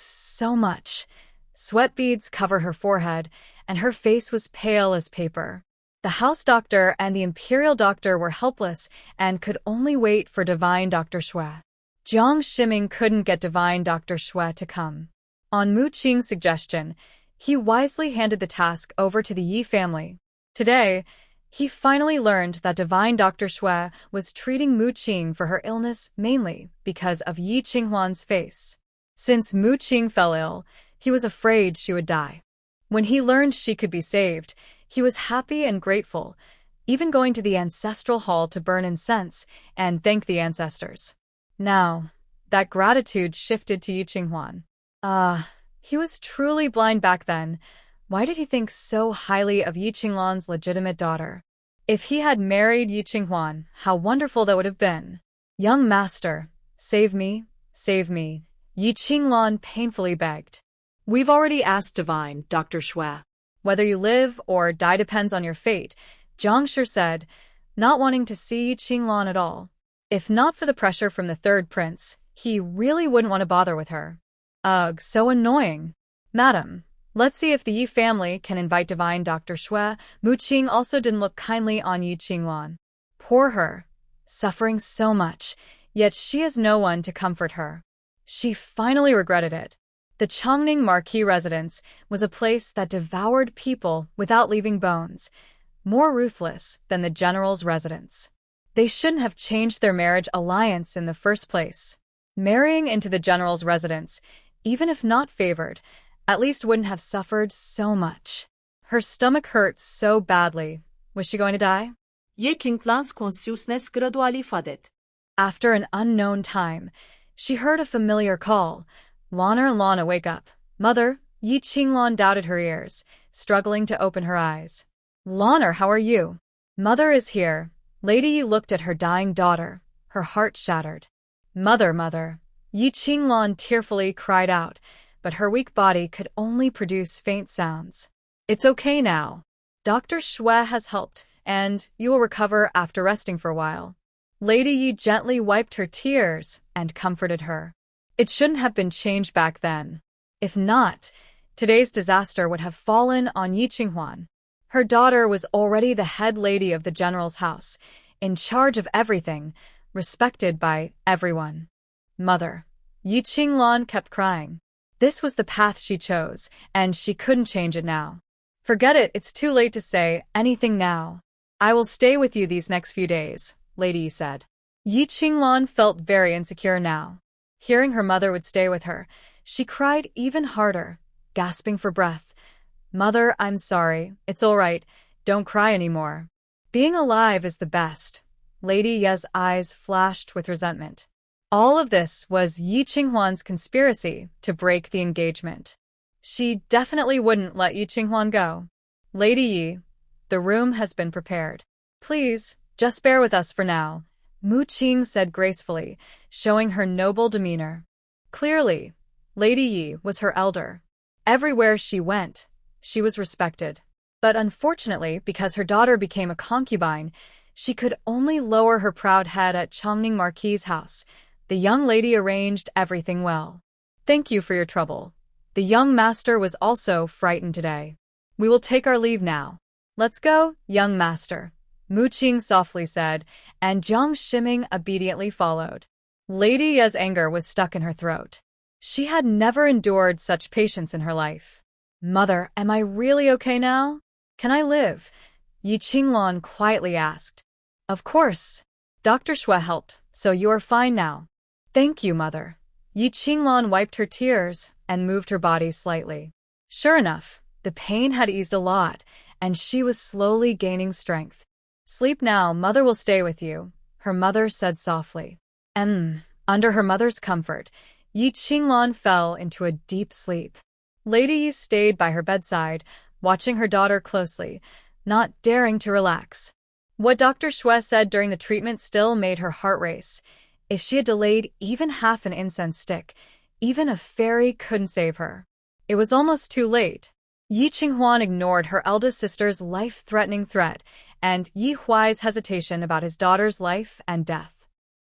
so much. Sweat beads covered her forehead, and her face was pale as paper. The house doctor and the imperial doctor were helpless and could only wait for divine Dr. Xue. Jiang Shiming couldn't get divine Dr. Xue to come. On Mu Qing's suggestion, he wisely handed the task over to the Yi family. Today, he finally learned that divine Dr. Xue was treating Mu Qing for her illness mainly because of Yi Qinghuan's face. Since Mu Qing fell ill, he was afraid she would die. When he learned she could be saved, he was happy and grateful, even going to the ancestral hall to burn incense and thank the ancestors. Now, that gratitude shifted to Yi Qinghuan. He was truly blind back then. Why did he think so highly of Yi Qinglan's legitimate daughter? If he had married Yi Qinghuan, how wonderful that would have been. Young master, save me, Yi Qinglan painfully begged. We've already asked divine Dr. Xue. Whether you live or die depends on your fate, Jiang Shi said, not wanting to see Yi Qinglan at all. If not for the pressure from the third prince, he really wouldn't want to bother with her. Ugh, so annoying. Madam, let's see if the Yi family can invite divine Dr. Shui. Mu Qing also didn't look kindly on Yi Qingluan. Poor her, suffering so much, yet she has no one to comfort her. She finally regretted it. The Chongning Marquis residence was a place that devoured people without leaving bones, more ruthless than the general's residence. They shouldn't have changed their marriage alliance in the first place. Marrying into the general's residence, even if not favored, at least wouldn't have suffered so much. Her stomach hurt so badly. Was she going to die? Yekinglan's consciousness gradually faded. After an unknown time, she heard a familiar call. Lana, wake up. Mother, Yi Qingluan doubted her ears, struggling to open her eyes. Lana, how are you? Mother is here. Lady Yi looked at her dying daughter, her heart shattered. Mother. Yi Qingluan tearfully cried out, but her weak body could only produce faint sounds. It's okay now. Dr. Shui has helped, and you will recover after resting for a while. Lady Yi gently wiped her tears and comforted her. It shouldn't have been changed back then. If not, today's disaster would have fallen on Yi Qinghuan. Her daughter was already the head lady of the general's house, in charge of everything, respected by everyone. Mother. Yi Qingluan kept crying. This was the path she chose, and she couldn't change it now. Forget it, it's too late to say anything now. I will stay with you these next few days, Lady Yi said. Yi Qingluan felt very insecure now. Hearing her mother would stay with her, she cried even harder, gasping for breath. Mother, I'm sorry. It's all right. Don't cry anymore. Being alive is the best. Lady Ye's eyes flashed with resentment. All of this was Yi Qinghuan's conspiracy to break the engagement. She definitely wouldn't let Yi Qinghuan go. Lady Yi, the room has been prepared. Please, just bear with us for now, Mu Qing said gracefully, showing her noble demeanor. Clearly, Lady Yi was her elder. Everywhere she went, she was respected. But unfortunately, because her daughter became a concubine, she could only lower her proud head at Chongning Marquis' house. The young lady arranged everything well. Thank you for your trouble. The young master was also frightened today. We will take our leave now. Let's go, young master, Mu Qing softly said, and Jiang Shiming obediently followed. Lady Ye's anger was stuck in her throat. She had never endured such patience in her life. Mother, am I really okay now? Can I live? Yi Qingluan quietly asked. Of course. Dr. Shui helped, so you are fine now. Thank you, Mother. Yi Qingluan wiped her tears and moved her body slightly. Sure enough, the pain had eased a lot, and she was slowly gaining strength. Sleep now, Mother will stay with you, her mother said softly. Under her mother's comfort, Yi Qingluan fell into a deep sleep. Lady Yi stayed by her bedside, watching her daughter closely, not daring to relax. What Dr. Shui said during the treatment still made her heart race. If she had delayed even half an incense stick, even a fairy couldn't save her. It was almost too late. Yi Qinghuan ignored her eldest sister's life-threatening threat and Yi Huai's hesitation about his daughter's life and death.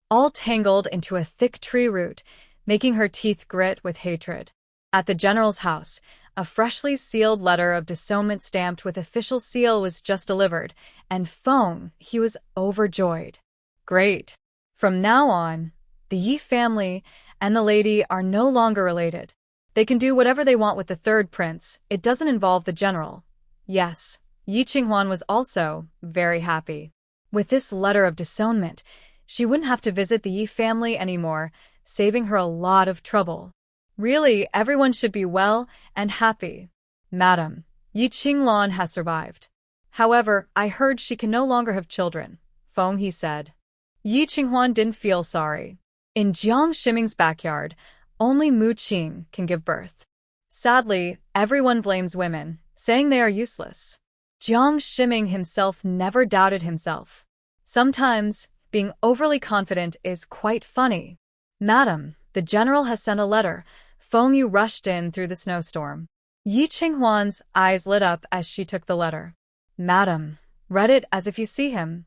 All tangled into a thick tree root, making her teeth grit with hatred. At the general's house, a freshly sealed letter of disownment stamped with official seal was just delivered, and Feng, he was overjoyed. Great. From now on, the Yi family and the lady are no longer related. They can do whatever they want with the third prince. It doesn't involve the general. Yes, Yi Qinghuan was also very happy. With this letter of disownment, she wouldn't have to visit the Yi family anymore, saving her a lot of trouble. Really, everyone should be well and happy. Madam, Yi Qingluan has survived. However, I heard she can no longer have children, Feng he said. Yi Qinghuan didn't feel sorry. In Jiang Shiming's backyard, only Mu Qing can give birth. Sadly, everyone blames women, saying they are useless. Jiang Shiming himself never doubted himself. Sometimes, being overly confident is quite funny. Madam, the general has sent a letter. Feng Yu rushed in through the snowstorm. Yi Qinghuan's eyes lit up as she took the letter. Madam, read it as if you see him.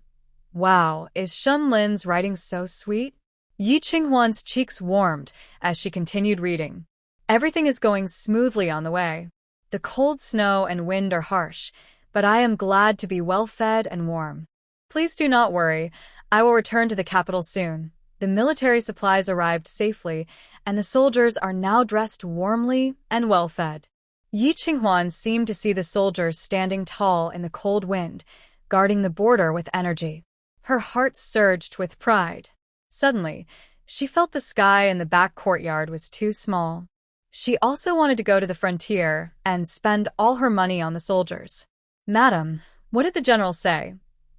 Wow, is Shun Lin's writing so sweet? Yi Qinghuan's cheeks warmed as she continued reading. Everything is going smoothly on the way. The cold snow and wind are harsh, but I am glad to be well fed and warm. Please do not worry. I will return to the capital soon. The military supplies arrived safely, and the soldiers are now dressed warmly and well fed. Yi Qinghuan seemed to see the soldiers standing tall in the cold wind, guarding the border with energy. Her heart surged with pride. Suddenly, she felt the sky in the back courtyard was too small. She also wanted to go to the frontier and spend all her money on the soldiers. "Madam, what did the general say?"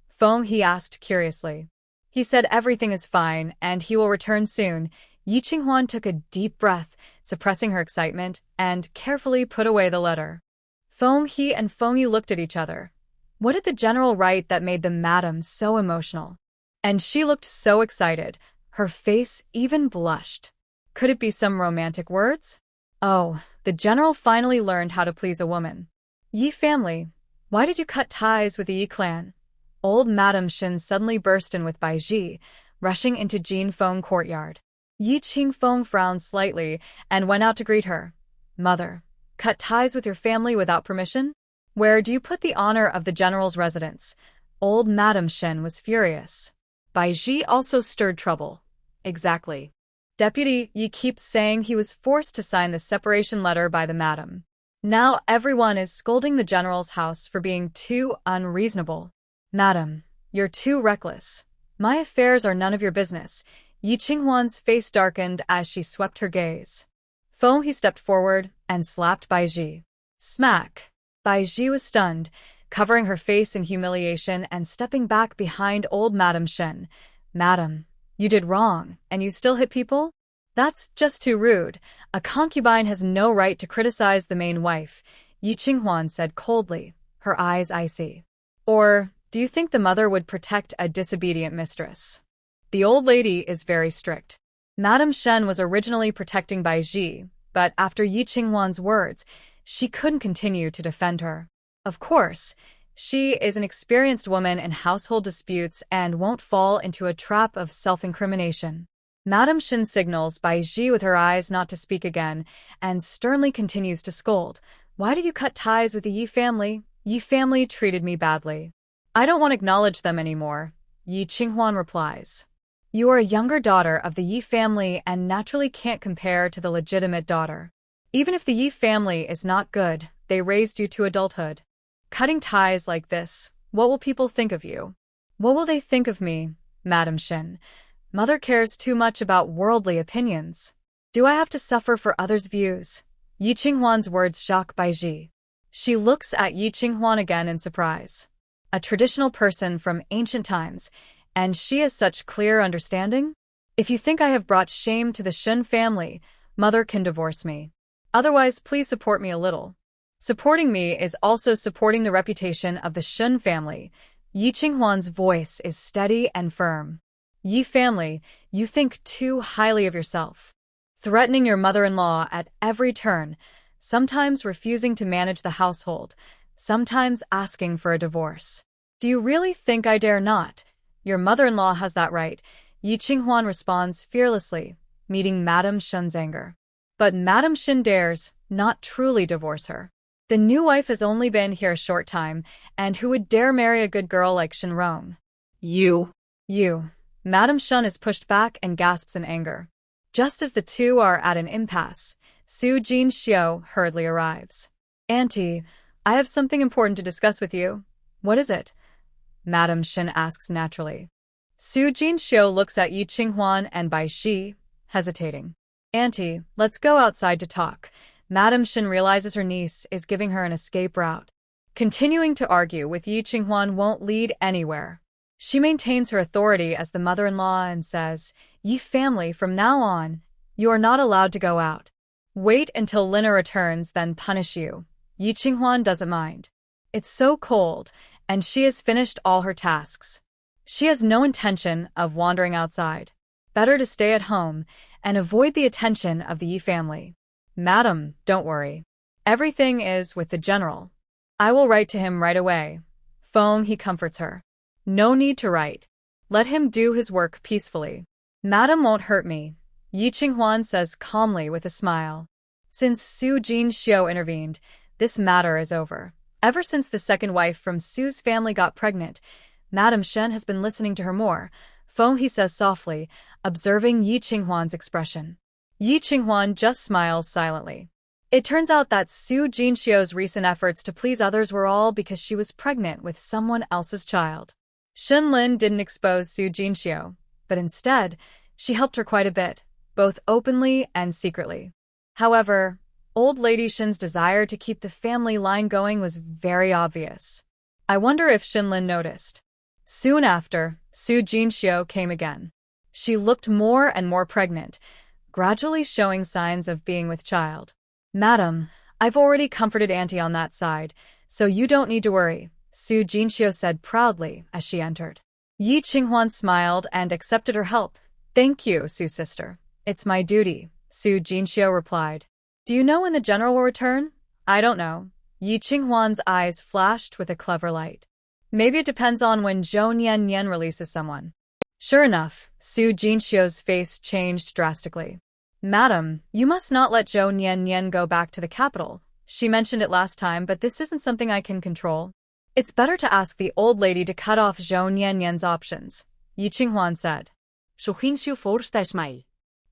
Feng He asked curiously. "He said everything is fine and he will return soon." Yi Qinghuan took a deep breath, suppressing her excitement, and carefully put away the letter. Feng He and Feng Yu looked at each other. What did the general write that made the madam so emotional? And she looked so excited. Her face even blushed. Could it be some romantic words? Oh, the general finally learned how to please a woman. "Yi family, why did you cut ties with the Yi clan?" Old Madam Shin suddenly burst in with Bai Ji, rushing into Jin Feng courtyard. Yi Qingfeng frowned slightly and went out to greet her. "Mother, cut ties with your family without permission? Where do you put the honor of the general's residence?" Old Madam Shen was furious. Bai Ji also stirred trouble. "Exactly. Deputy Yi keeps saying he was forced to sign the separation letter by the madam. Now everyone is scolding the general's house for being too unreasonable. Madam, you're too reckless. My affairs are none of your business." Yi Qinghuan's face darkened as she swept her gaze. Feng He stepped forward and slapped Bai Ji. Smack! Bai Ji was stunned, covering her face in humiliation and stepping back behind old Madam Shen. "Madam, you did wrong, and you still hit people? That's just too rude. A concubine has no right to criticize the main wife," Yi Qinghuan said coldly, her eyes icy. "Or do you think the mother would protect a disobedient mistress? The old lady is very strict." Madam Shen was originally protecting Bai Ji, but after Yi Qinghuan's words, she couldn't continue to defend her. Of course, she is an experienced woman in household disputes and won't fall into a trap of self-incrimination. Madam Shen signals Bai Ji with her eyes not to speak again, and sternly continues to scold. "Why did you cut ties with the Yi family? Yi family treated me badly. I don't want to acknowledge them anymore," Yi Qinghuan replies. "You are a younger daughter of the Yi family and naturally can't compare to the legitimate daughter. Even if the Yi family is not good, they raised you to adulthood. Cutting ties like this, what will people think of you?" "What will they think of me, Madam Shen? Mother cares too much about worldly opinions. Do I have to suffer for others' views?" Yi Qinghuan's words shock Bai Ji. She looks at Yi Qinghuan again in surprise. A traditional person from ancient times, and she has such clear understanding? "If you think I have brought shame to the Shen family, Mother can divorce me. Otherwise, please support me a little." Supporting me is also supporting the reputation of the Shen family. Yi Qinghuan's voice is steady and firm. "Yi family, you think too highly of yourself. Threatening your mother-in-law at every turn, sometimes refusing to manage the household, sometimes asking for a divorce. Do you really think I dare not? Your mother-in-law has that right." Yi Qinghuan responds fearlessly, meeting Madam Shen's anger. But Madam Shen dares not truly divorce her. The new wife has only been here a short time, and who would dare marry a good girl like Shenrong? You. Madam Shen is pushed back and gasps in anger. Just as the two are at an impasse, Su Jin Xiu hurriedly arrives. "Auntie, I have something important to discuss with you." "What is it?" Madam Shen asks naturally. Su Jin Xiu looks at Yi Qinghuan and Bai Ji, hesitating. "Auntie, let's go outside to talk." Madam Shen realizes her niece is giving her an escape route. Continuing to argue with Yi Qinghuan won't lead anywhere. She maintains her authority as the mother-in-law and says, "Yi family, from now on, you are not allowed to go out. Wait until Lina returns, then punish you." Yi Qinghuan doesn't mind. It's so cold, and she has finished all her tasks. She has no intention of wandering outside. Better to stay at home and avoid the attention of the Yi family. "Madam, don't worry. Everything is with the general. I will write to him right away." Feng He comforts her. "No need to write. Let him do his work peacefully. Madam won't hurt me," Yi Qinghuan says calmly with a smile. Since Su Jinxiu intervened, this matter is over. Ever since the second wife from Su's family got pregnant, Madame Shen has been listening to her more. Feng, he says softly, observing Yi Qinghuan's expression. Yi Qinghuan just smiles silently. It turns out that Su Jinxiu's recent efforts to please others were all because she was pregnant with someone else's child. Shen Lin didn't expose Su Jinxiu, but instead, she helped her quite a bit, both openly and secretly. However, old lady Shen's desire to keep the family line going was very obvious. I wonder if Shen Lin noticed. Soon after, Su Jinxiu came again. She looked more and more pregnant, gradually showing signs of being with child. Madam, I've already comforted Auntie on that side, so you don't need to worry, Su Jinxiu said proudly as she entered. Yi Qinghuan smiled and accepted her help. Thank you, Su sister. It's my duty, Su Jinxiu replied. Do you know when the general will return? I don't know. Yi Qinghuan's eyes flashed with a clever light. Maybe it depends on when Zhou Nian releases someone. Sure enough, Su Jinxiu's face changed drastically. Madam, you must not let Zhou Nian go back to the capital. She mentioned it last time, but this isn't something I can control. It's better to ask the old lady to cut off Zhou Nian's options, Yi Qinghuan said. Su Jinxiu forced a smile.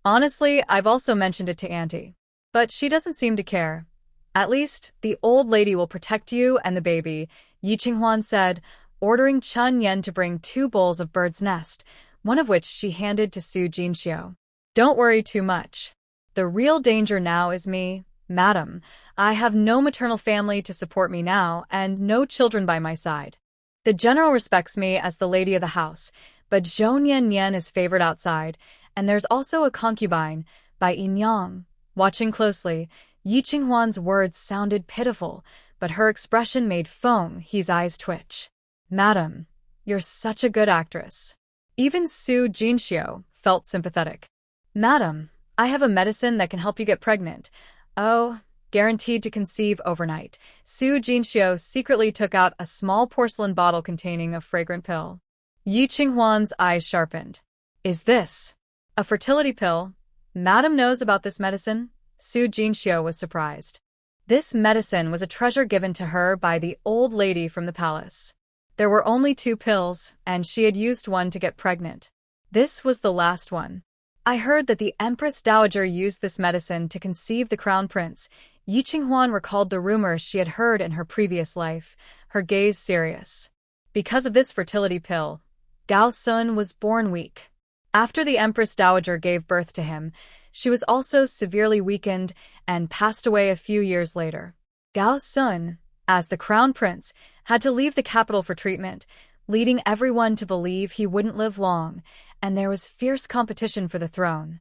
Honestly, I've also mentioned it to Auntie. But she doesn't seem to care. At least, the old lady will protect you and the baby, Yi Qinghuan said, ordering Chen Yan to bring 2 bowls of bird's nest, one of which she handed to Su Jinxiu. Don't worry too much. The real danger now is me, madam. I have no maternal family to support me now and no children by my side. The general respects me as the lady of the house, but Zhou Nian is favored outside, and there's also a concubine, by Yinyang. Watching closely, Yi Qinghuan's words sounded pitiful, but her expression made Feng He's eyes twitch. Madam, you're such a good actress. Even Su Jinxiu felt sympathetic. Madam, I have a medicine that can help you get pregnant. Oh, guaranteed to conceive overnight. Su Jinxiu secretly took out a small porcelain bottle containing a fragrant pill. Yi Qinghuan's eyes sharpened. Is this a fertility pill? Madam knows about this medicine? Su Jinxiu was surprised. This medicine was a treasure given to her by the old lady from the palace. There were only 2 pills, and she had used one to get pregnant. This was the last one. I heard that the Empress Dowager used this medicine to conceive the crown prince. Yi Qinghuan recalled the rumors she had heard in her previous life, her gaze serious. Because of this fertility pill, Gao Sun was born weak. After the Empress Dowager gave birth to him, she was also severely weakened and passed away a few years later. Gao Sun, as the crown prince, had to leave the capital for treatment, leading everyone to believe he wouldn't live long, and there was fierce competition for the throne.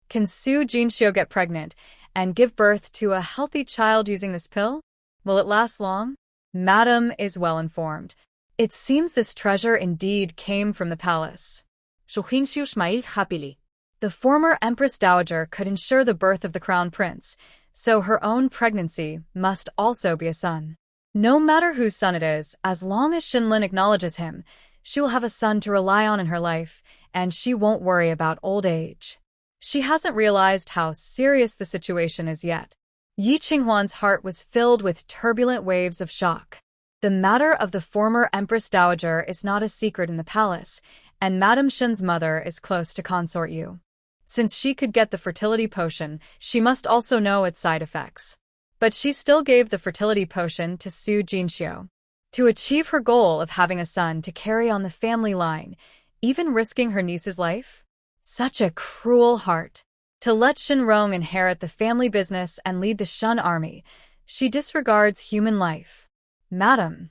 Can Su Jinxiu get pregnant and give birth to a healthy child using this pill? Will it last long? Madam is well informed. It seems this treasure indeed came from the palace. Su Jinxiu smiled happily. The former Empress Dowager could ensure the birth of the crown prince, so her own pregnancy must also be a son. No matter whose son it is, as long as Shen Lin acknowledges him, she will have a son to rely on in her life, and she won't worry about old age. She hasn't realized how serious the situation is yet. Yi Qinghuan's heart was filled with turbulent waves of shock. The matter of the former Empress Dowager is not a secret in the palace, and Madame Shen's mother is close to Consort Yu. Since she could get the fertility potion, she must also know its side effects. But she still gave the fertility potion to Su Jinxiu. To achieve her goal of having a son to carry on the family line, even risking her niece's life? Such a cruel heart. To let Shenrong inherit the family business and lead the Shun army, she disregards human life. Madam,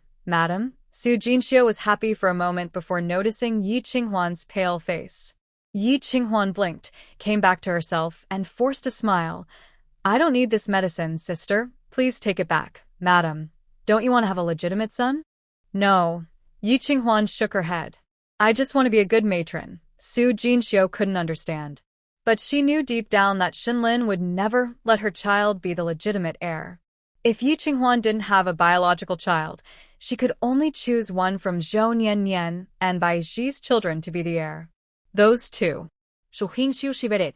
Su Jinxiu was happy for a moment before noticing Yi Qinghuan's pale face. Yi Qinghuan blinked, came back to herself, and forced a smile. I don't need this medicine, sister. Please take it back. Madam, don't you want to have a legitimate son? No. Yi Qinghuan shook her head. I just want to be a good matron. Su Jinxiu couldn't understand. But she knew deep down that Shenlin would never let her child be the legitimate heir. If Yi Qinghuan didn't have a biological child, she could only choose one from Zhou Nian and Bai Ji's children to be the heir. Those two. Su Jinxiu shivered.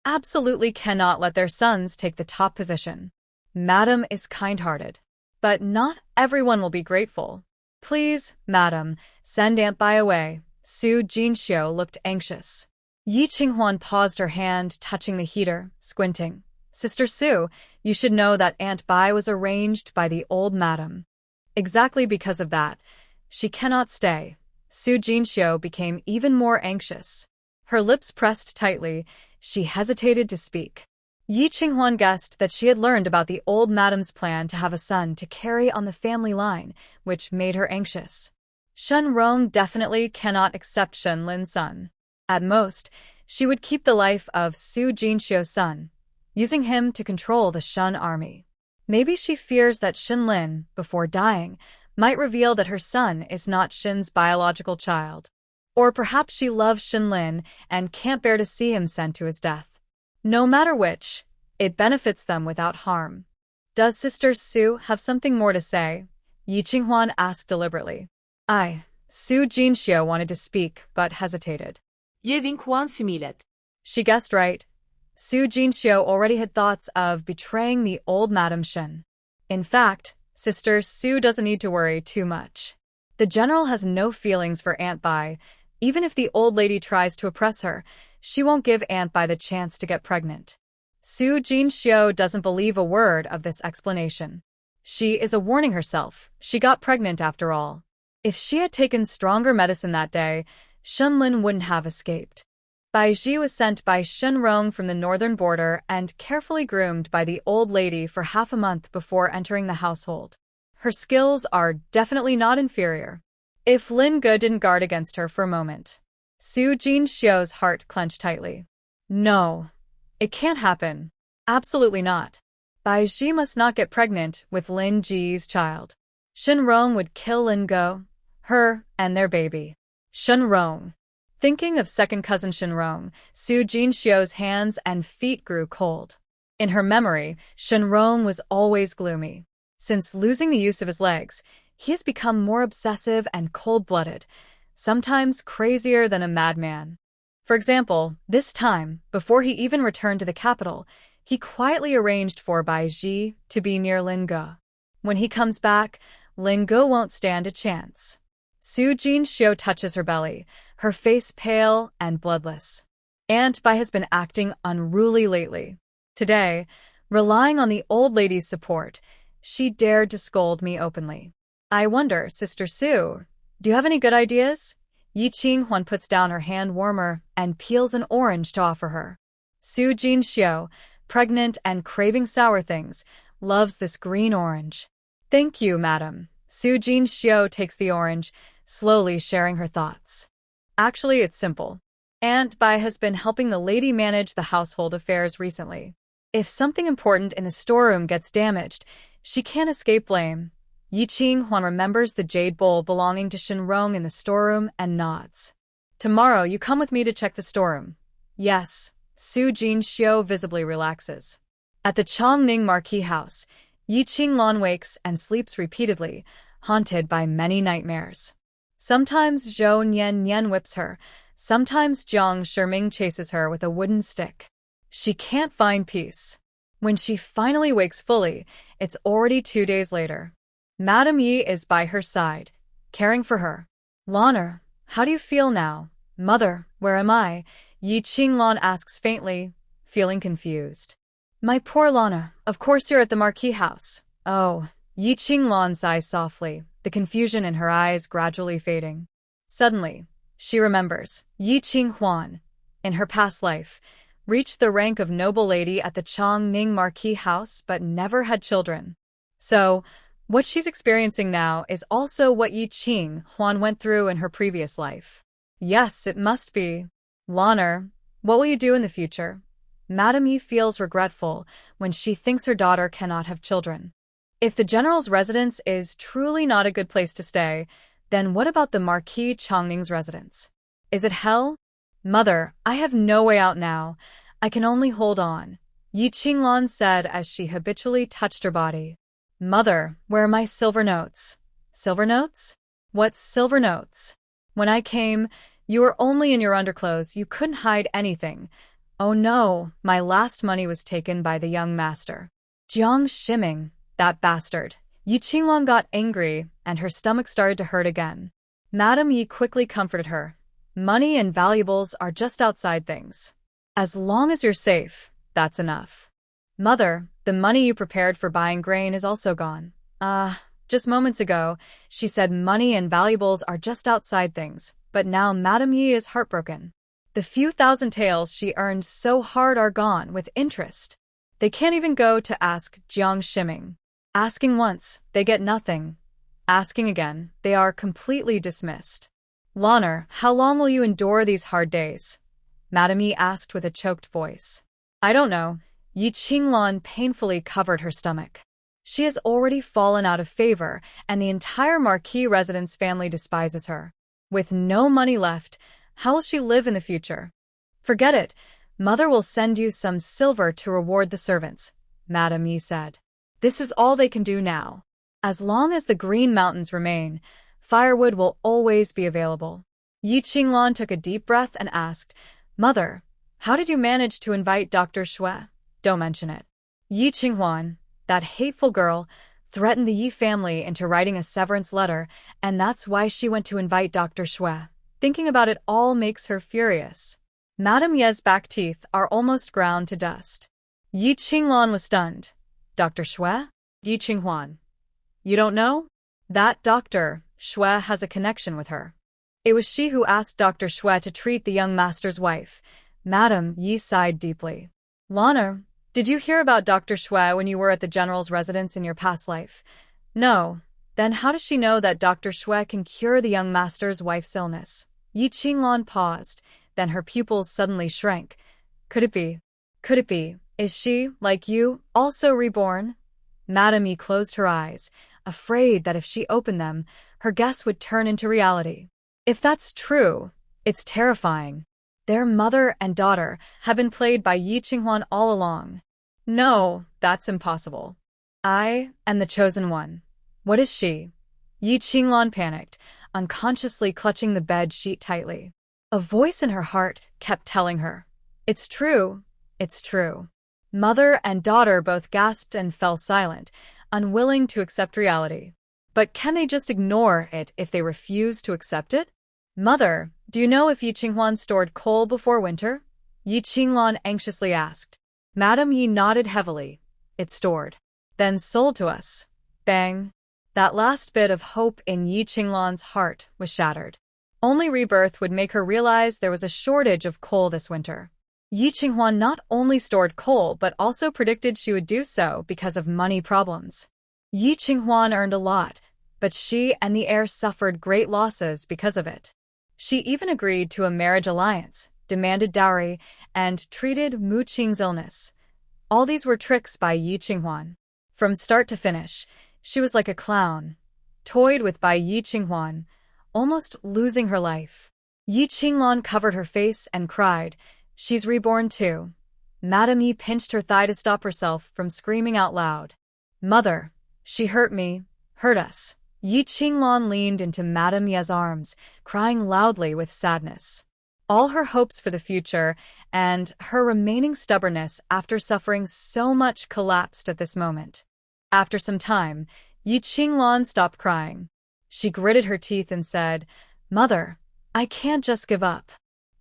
absolutely cannot let their sons take the top position. Madam is kind-hearted, but not everyone will be grateful. Please, madam, send Aunt Bai away. Su Jinxiu looked anxious. Yi Qinghuan paused, her hand touching the heater, squinting. Sister Su, you should know that Aunt Bai was arranged by the old madam. Exactly because of that, she cannot stay. Su Jinxiu became even more anxious. Her lips pressed tightly, she hesitated to speak. Yi Qinghuan guessed that she had learned about the old madam's plan to have a son to carry on the family line, which made her anxious. Shen Rong definitely cannot accept Shen Lin's son. At most, she would keep the life of Su Jinxiu's son, using him to control the Shen army. Maybe she fears that Shen Lin, before dying, might reveal that her son is not Shen's biological child. Or perhaps she loves Shen Lin and can't bear to see him sent to his death. No matter which, it benefits them without harm. Does Sister Su have something more to say? Yi Qinghuan asked deliberately. Su Jinxiu wanted to speak, but hesitated. She guessed right. Su Jinxiu already had thoughts of betraying the old Madame Shen. In fact, Sister Su doesn't need to worry too much. The general has no feelings for Aunt Bai. Even if the old lady tries to oppress her, she won't give Aunt Bai the chance to get pregnant. Su Jinxiu doesn't believe a word of this explanation. She is warning herself. She got pregnant after all. If she had taken stronger medicine that day, Shen Lin wouldn't have escaped. Bai Ji was sent by Shen Rong from the northern border and carefully groomed by the old lady for half a month before entering the household. Her skills are definitely not inferior. If Lin Ge didn't guard against her for a moment. Su Jinxiu's heart clenched tightly. No, it can't happen. Absolutely not. Bai Ji must not get pregnant with Lin Ji's child. Shen Rong would kill Lin Ge, her, and their baby. Shen Rong. Thinking of second cousin Shen Rong, Su Jinxiu's hands and feet grew cold. In her memory, Shen Rong was always gloomy. Since losing the use of his legs, he has become more obsessive and cold-blooded, sometimes crazier than a madman. For example, this time, before he even returned to the capital, he quietly arranged for Bai Ji to be near Lin Ge. When he comes back, Lin Ge won't stand a chance. Su Jinxiu touches her belly, her face pale and bloodless. Aunt Bai has been acting unruly lately. Today, relying on the old lady's support, she dared to scold me openly. I wonder, Sister Su, do you have any good ideas? Yi Qinghuan puts down her hand warmer and peels an orange to offer her. Su Jinxiu, pregnant and craving sour things, loves this green orange. Thank you, madam. Su Jinxiu takes the orange, slowly sharing her thoughts. Actually, it's simple. Aunt Bai has been helping the lady manage the household affairs recently. If something important in the storeroom gets damaged, she can't escape blame. Yi Qinghuan remembers the jade bowl belonging to Shen Rong in the storeroom and nods. Tomorrow you come with me to check the storeroom. Yes. Su Jinxiu visibly relaxes. At the Chongning Marquis house, Yi Qinglan wakes and sleeps repeatedly, haunted by many nightmares. Sometimes Zhou Nian whips her, sometimes Jiang Shiming chases her with a wooden stick. She can't find peace. When she finally wakes fully, it's already 2 days later. Madame Yi is by her side, caring for her. Lana, how do you feel now? Mother, where am I? Yi Qinglan asks faintly, feeling confused. My poor Lana, of course you're at the Marquis house. Oh, Yi Qinglan sighs softly, the confusion in her eyes gradually fading. Suddenly, she remembers, Yi Qinghuan, in her past life, reached the rank of noble lady at the Chongning Marquis house but never had children. So, what she's experiencing now is also what Yi Qinghuan went through in her previous life. Yes, it must be. Lana, what will you do in the future? Madame Yi feels regretful when she thinks her daughter cannot have children. If the general's residence is truly not a good place to stay, then what about the Marquis Chongning's residence? Is it hell? Mother, I have no way out now. I can only hold on, Yi Qinglan said as she habitually touched her body. Mother, where are my silver notes? Silver notes? What silver notes? When I came, you were only in your underclothes, you couldn't hide anything. Oh no, my last money was taken by the young master. Jiang Shiming, that bastard. Yi Qingluan got angry, and her stomach started to hurt again. Madame Yi quickly comforted her. Money and valuables are just outside things. As long as you're safe, that's enough. Mother, the money you prepared for buying grain is also gone. Just moments ago, she said money and valuables are just outside things, but now Madame Yi is heartbroken. The few thousand taels she earned so hard are gone with interest. They can't even go to ask Jiang Shiming. Asking once, they get nothing. Asking again, they are completely dismissed. Lanner, how long will you endure these hard days? Madame Yi asked with a choked voice. I don't know. Yi Qingluan painfully covered her stomach. She has already fallen out of favor, and the entire Marquis residence family despises her. With no money left, how will she live in the future? Forget it. Mother will send you some silver to reward the servants, Madame Yi said. This is all they can do now. As long as the Green Mountains remain, firewood will always be available. Yi Qingluan took a deep breath and asked, Mother, how did you manage to invite Dr. Shui? Don't mention it. Yi Qinghuan, that hateful girl, threatened the Yi family into writing a severance letter, and that's why she went to invite Dr. Shui. Thinking about it all makes her furious. Madame Ye's back teeth are almost ground to dust. Yi Qingluan was stunned. Dr. Shui? Yi Qinghuan. You don't know? That Dr. Shui has a connection with her. It was she who asked Dr. Shui to treat the young master's wife. Madame Yi sighed deeply. Lanner, did you hear about Dr. Shui when you were at the general's residence in your past life? No. Then how does she know that Dr. Shui can cure the young master's wife's illness? Yi Qingluan paused, then her pupils suddenly shrank. Could it be? Could it be? Is she, like you, also reborn? Madame Yi closed her eyes, afraid that if she opened them, her guess would turn into reality. If that's true, it's terrifying. Their mother and daughter have been played by Yi Qinghuan all along. No, that's impossible. I am the chosen one. What is she? Yi Qingluan panicked, unconsciously clutching the bed sheet tightly. A voice in her heart kept telling her, It's true, it's true. Mother and daughter both gasped and fell silent, unwilling to accept reality. But can they just ignore it if they refuse to accept it? Mother, do you know if Yi Qinghuan stored coal before winter? Yi Qingluan anxiously asked. Madame Yi nodded heavily. It's stored. Then sold to us. Bang. That last bit of hope in Yi Qingluan's heart was shattered. Only rebirth would make her realize there was a shortage of coal this winter. Yi Qinghuan not only stored coal but also predicted she would do so because of money problems. Yi Qinghuan earned a lot, but she and the heir suffered great losses because of it. She even agreed to a marriage alliance, demanded dowry, and treated Mu Qing's illness. All these were tricks by Yi Qinghuan. From start to finish, she was like a clown, toyed with by Yi Qinghuan, almost losing her life. Yi Qingluan covered her face and cried, She's reborn too. Madame Yi pinched her thigh to stop herself from screaming out loud. Mother, she hurt me, hurt us. Yi Qingluan leaned into Madame Ye's arms, crying loudly with sadness. All her hopes for the future and her remaining stubbornness after suffering so much collapsed at this moment. After some time, Yi Qingluan stopped crying. She gritted her teeth and said, Mother, I can't just give up.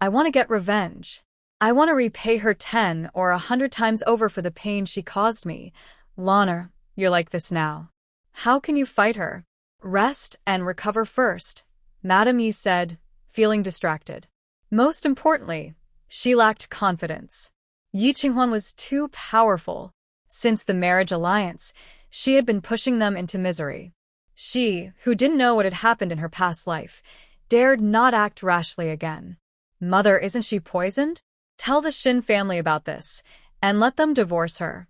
I want to get revenge. I want to repay her 10 or 100 times over for the pain she caused me. Lanner, you're like this now. How can you fight her? Rest and recover first, Madame Yi said, feeling distracted. Most importantly, she lacked confidence. Yi Qinghuan was too powerful. Since the marriage alliance, she had been pushing them into misery. She, who didn't know what had happened in her past life, dared not act rashly again. Mother, isn't she poisoned? Tell the Shin family about this, and let them divorce her.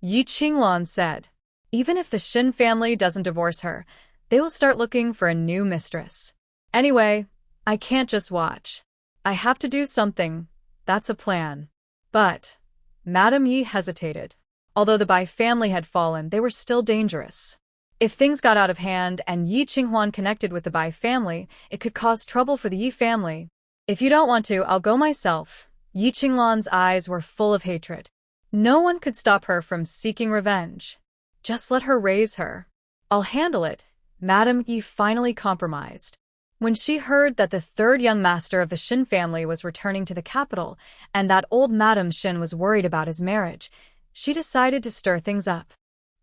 Yi Qingluan said. Even if the Shin family doesn't divorce her, they will start looking for a new mistress. Anyway, I can't just watch. I have to do something. That's a plan. But Madame Yi hesitated. Although the Bai family had fallen, they were still dangerous. If things got out of hand and Yi Qinghuan connected with the Bai family, it could cause trouble for the Yi family. If you don't want to, I'll go myself, Yi Qinglan's eyes were full of hatred. No one could stop her from seeking revenge. Just let her raise her. I'll handle it. Madame Yi finally compromised. When she heard that the third young master of the Shin family was returning to the capital and that old Madame Shin was worried about his marriage, she decided to stir things up.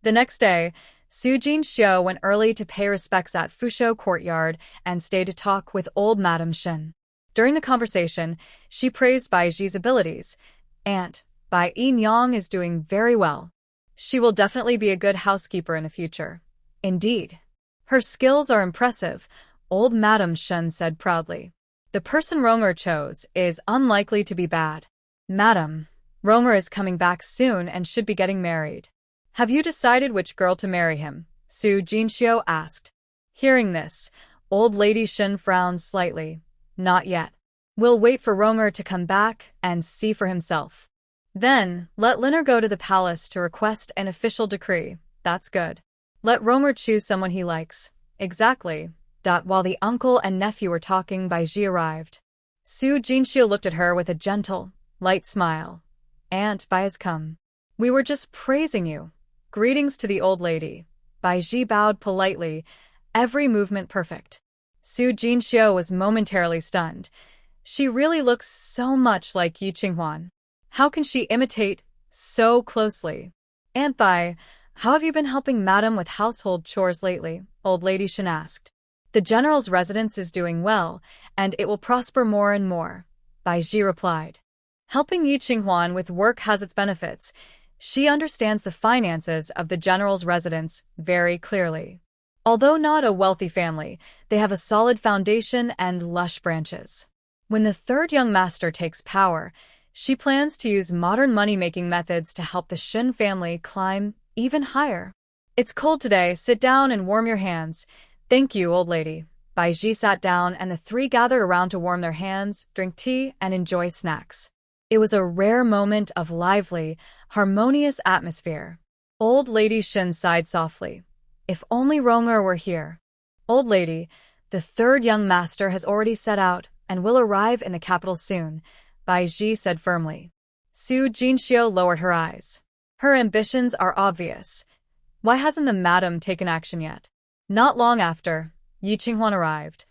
The next day, Su Jinxiu went early to pay respects at Fusho Courtyard and stayed to talk with old Madame Shin. During the conversation, she praised Bai Ji's abilities. Aunt, Bai Nyang is doing very well. She will definitely be a good housekeeper in the future. Indeed. Her skills are impressive, old Madame Shen said proudly. The person Ronger chose is unlikely to be bad. Madam, Ronger is coming back soon and should be getting married. Have you decided which girl to marry him? Su Jinxiu asked. Hearing this, old lady Shen frowned slightly. Not yet. We'll wait for Ronger to come back and see for himself. Then, let Liner go to the palace to request an official decree. That's good. Let Ronger choose someone he likes. Exactly. While the uncle and nephew were talking, Bai Ji arrived. Su Jinxiu looked at her with a gentle, light smile. Aunt Bai has come. We were just praising you. Greetings to the old lady. Bai Ji bowed politely, every movement perfect. Su Jinxiu was momentarily stunned. She really looks so much like Yi Qinghuan. How can she imitate so closely? Aunt Bai, how have you been helping Madam with household chores lately? Old lady Shen asked. The general's residence is doing well, and it will prosper more and more, Bai Ji replied. Helping Yi Qinghuan with work has its benefits. She understands the finances of the general's residence very clearly. Although not a wealthy family, they have a solid foundation and lush branches. When the third young master takes power, she plans to use modern money-making methods to help the Shin family climb even higher. It's cold today, sit down and warm your hands. Thank you, old lady. Bai Ji sat down and the three gathered around to warm their hands, drink tea, and enjoy snacks. It was a rare moment of lively, harmonious atmosphere. Old lady Shin sighed softly. If only Ronger were here. Old lady, the third young master has already set out and will arrive in the capital soon, Bai Ji said firmly. Su Jinxiu lowered her eyes. Her ambitions are obvious. Why hasn't the madam taken action yet? Not long after, Yi Qinghuan arrived.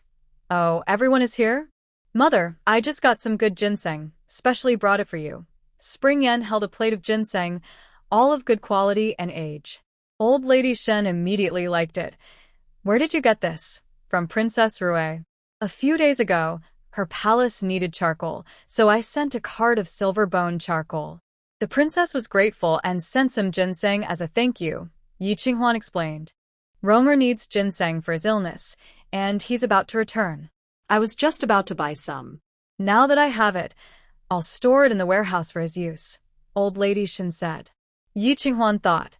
Oh, everyone is here? Mother, I just got some good ginseng, specially brought it for you. Spring Yen held a plate of ginseng, all of good quality and age. Old lady Shen immediately liked it. Where did you get this? From Princess Rue. A few days ago, her palace needed charcoal, so I sent a cart of silver bone charcoal. The princess was grateful and sent some ginseng as a thank you, Yi Qinghuan explained. Ronger needs ginseng for his illness, and he's about to return. I was just about to buy some. Now that I have it, I'll store it in the warehouse for his use, old lady Shin said. Yi Qinghuan thought,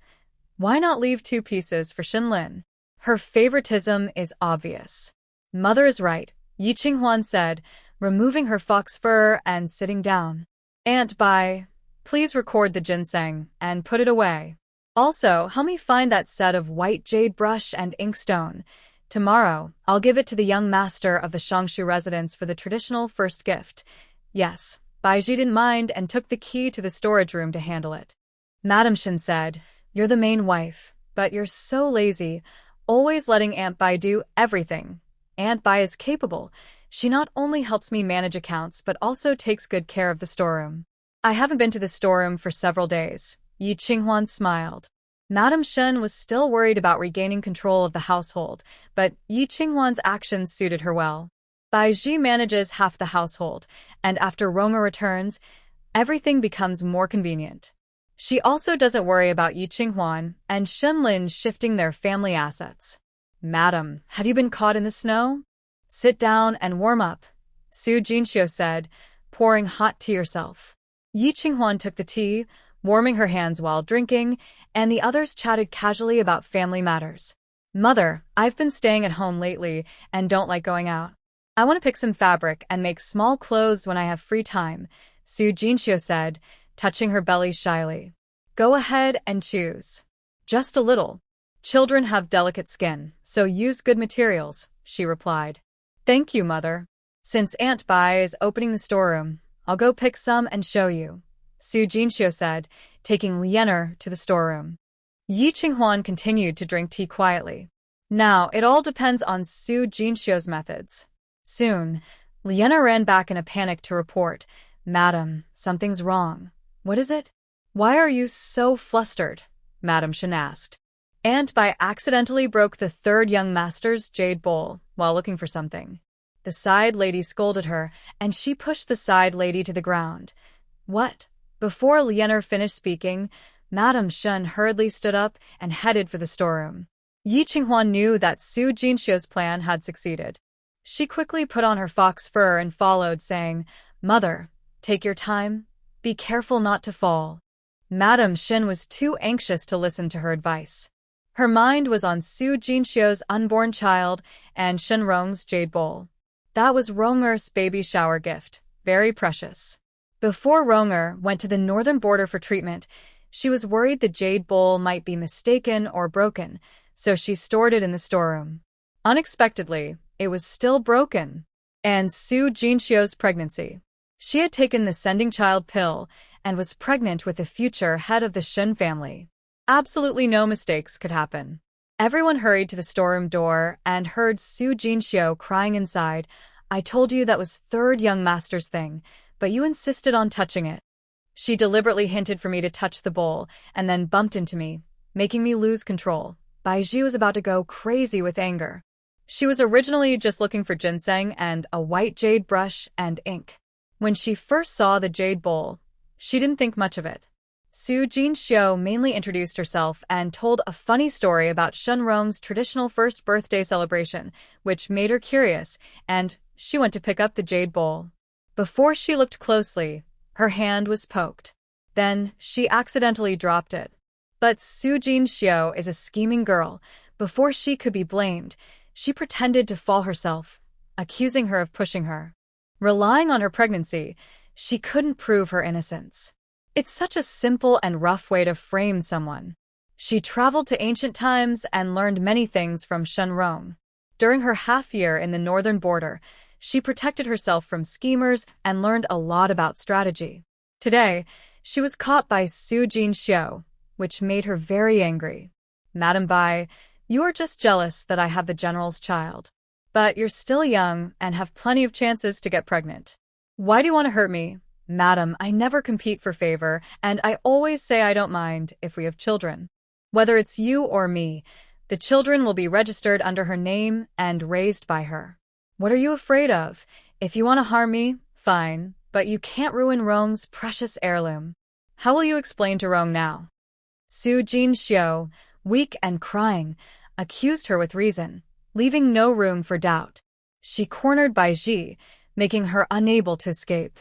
why not leave 2 pieces for Shinlin? Her favoritism is obvious. Mother is right, Yi Qinghuan said, removing her fox fur and sitting down. Aunt Bai, please record the ginseng and put it away. Also, help me find that set of white jade brush and inkstone. Tomorrow, I'll give it to the young master of the Shangshu residence for the traditional first gift. Yes, Bai Ji didn't mind and took the key to the storage room to handle it. Madame Shin said, you're the main wife, but you're so lazy, always letting Aunt Bai do everything. Aunt Bai is capable. She not only helps me manage accounts but also takes good care of the storeroom. I haven't been to the storeroom for several days. Yi Qinghuan smiled. Madame Shen was still worried about regaining control of the household, but Yi Qinghuan's actions suited her well. Bai Ji manages half the household, and after Ronger returns, everything becomes more convenient. She also doesn't worry about Yi Qinghuan and Shenlin shifting their family assets. Madam, have you been caught in the snow? Sit down and warm up, Su Jinxiu said, pouring hot tea herself. Yi Qinghuan took the tea, warming her hands while drinking, and the others chatted casually about family matters. Mother, I've been staying at home lately and don't like going out. I want to pick some fabric and make small clothes when I have free time, Su Jinxiu said, touching her belly shyly. Go ahead and choose. Just a little. Children have delicate skin, so use good materials, she replied. Thank you, Mother. Since Aunt Bai is opening the storeroom, I'll go pick some and show you, Su Jinxiu said, taking Lianer to the storeroom. Yi Qinghuan continued to drink tea quietly. Now, it all depends on Su Jinxiu's methods. Soon, Lianer ran back in a panic to report, Madam, something's wrong. What is it? Why are you so flustered? Madam Shen asked. Aunt Bai accidentally broke the third young master's jade bowl while looking for something. The side lady scolded her, and she pushed the side lady to the ground. What? Before Lianer finished speaking, Madam Shen hurriedly stood up and headed for the storeroom. Yi Qinghuan knew that Su Jinxiu's plan had succeeded. She quickly put on her fox fur and followed, saying, Mother, take your time. Be careful not to fall. Madam Shen was too anxious to listen to her advice. Her mind was on Su Jinxiu's unborn child and Shenrong's jade bowl. That was Ronger's baby shower gift, very precious. Before Ronger went to the northern border for treatment, she was worried the jade bowl might be mistaken or broken, so she stored it in the storeroom. Unexpectedly, it was still broken. And Su Jinxiu's pregnancy. She had taken the sending child pill and was pregnant with the future head of the Shen family. Absolutely no mistakes could happen. Everyone hurried to the storeroom door and heard Su Jinxiu crying inside. I told you that was third young master's thing, but you insisted on touching it. She deliberately hinted for me to touch the bowl and then bumped into me, making me lose control. Baizhi was about to go crazy with anger. She was originally just looking for ginseng and a white jade brush and ink. When she first saw the jade bowl, she didn't think much of it. Su Jinxiu mainly introduced herself and told a funny story about Shenrong's traditional first birthday celebration, which made her curious, and she went to pick up the jade bowl. Before she looked closely, her hand was poked. Then she accidentally dropped it. But Su Jinxiu is a scheming girl. Before she could be blamed, she pretended to fall herself, accusing her of pushing her. Relying on her pregnancy, she couldn't prove her innocence. It's such a simple and rough way to frame someone. She traveled to ancient times and learned many things from Shenrong. During her half-year in the northern border, she protected herself from schemers and learned a lot about strategy. Today, she was caught by Su Jinxiu, which made her very angry. Madam Bai, you are just jealous that I have the general's child. But you're still young and have plenty of chances to get pregnant. Why do you want to hurt me? Madam, I never compete for favor, and I always say I don't mind if we have children. Whether it's you or me, the children will be registered under her name and raised by her. What are you afraid of? If you want to harm me, fine, but you can't ruin Rong's precious heirloom. How will you explain to Rong now? Su Jinxiu, weak and crying, accused her with reason, leaving no room for doubt. She cornered Baizhi, making her unable to escape.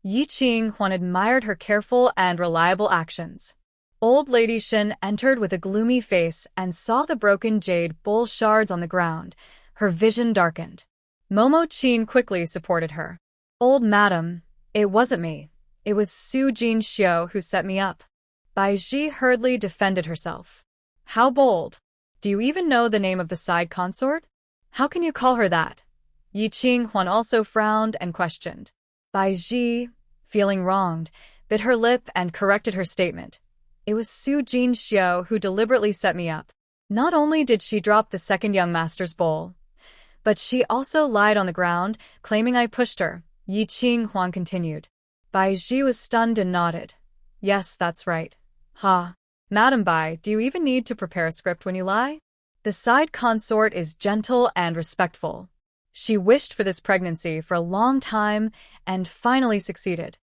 Yi Qinghuan admired her careful and reliable actions. Old Lady Shen entered with a gloomy face and saw the broken jade bowl shards on the ground. Her vision darkened. Momo Qin quickly supported her. Old madam, it wasn't me. It was Su Jinxiu who set me up. Baizhi hurriedly defended herself. How bold. Do you even know the name of the side consort? How can you call her that? Yi Qinghuan also frowned and questioned. Baizhi, feeling wronged, bit her lip and corrected her statement. It was Su Jinxiu who deliberately set me up. Not only did she drop the second young master's bowl, but she also lied on the ground, claiming I pushed her, Yi Qinghuan continued. Baizhi was stunned and nodded. Yes, that's right. Ha. Madam Bai, do you even need to prepare a script when you lie? The side consort is gentle and respectful. She wished for this pregnancy for a long time and finally succeeded.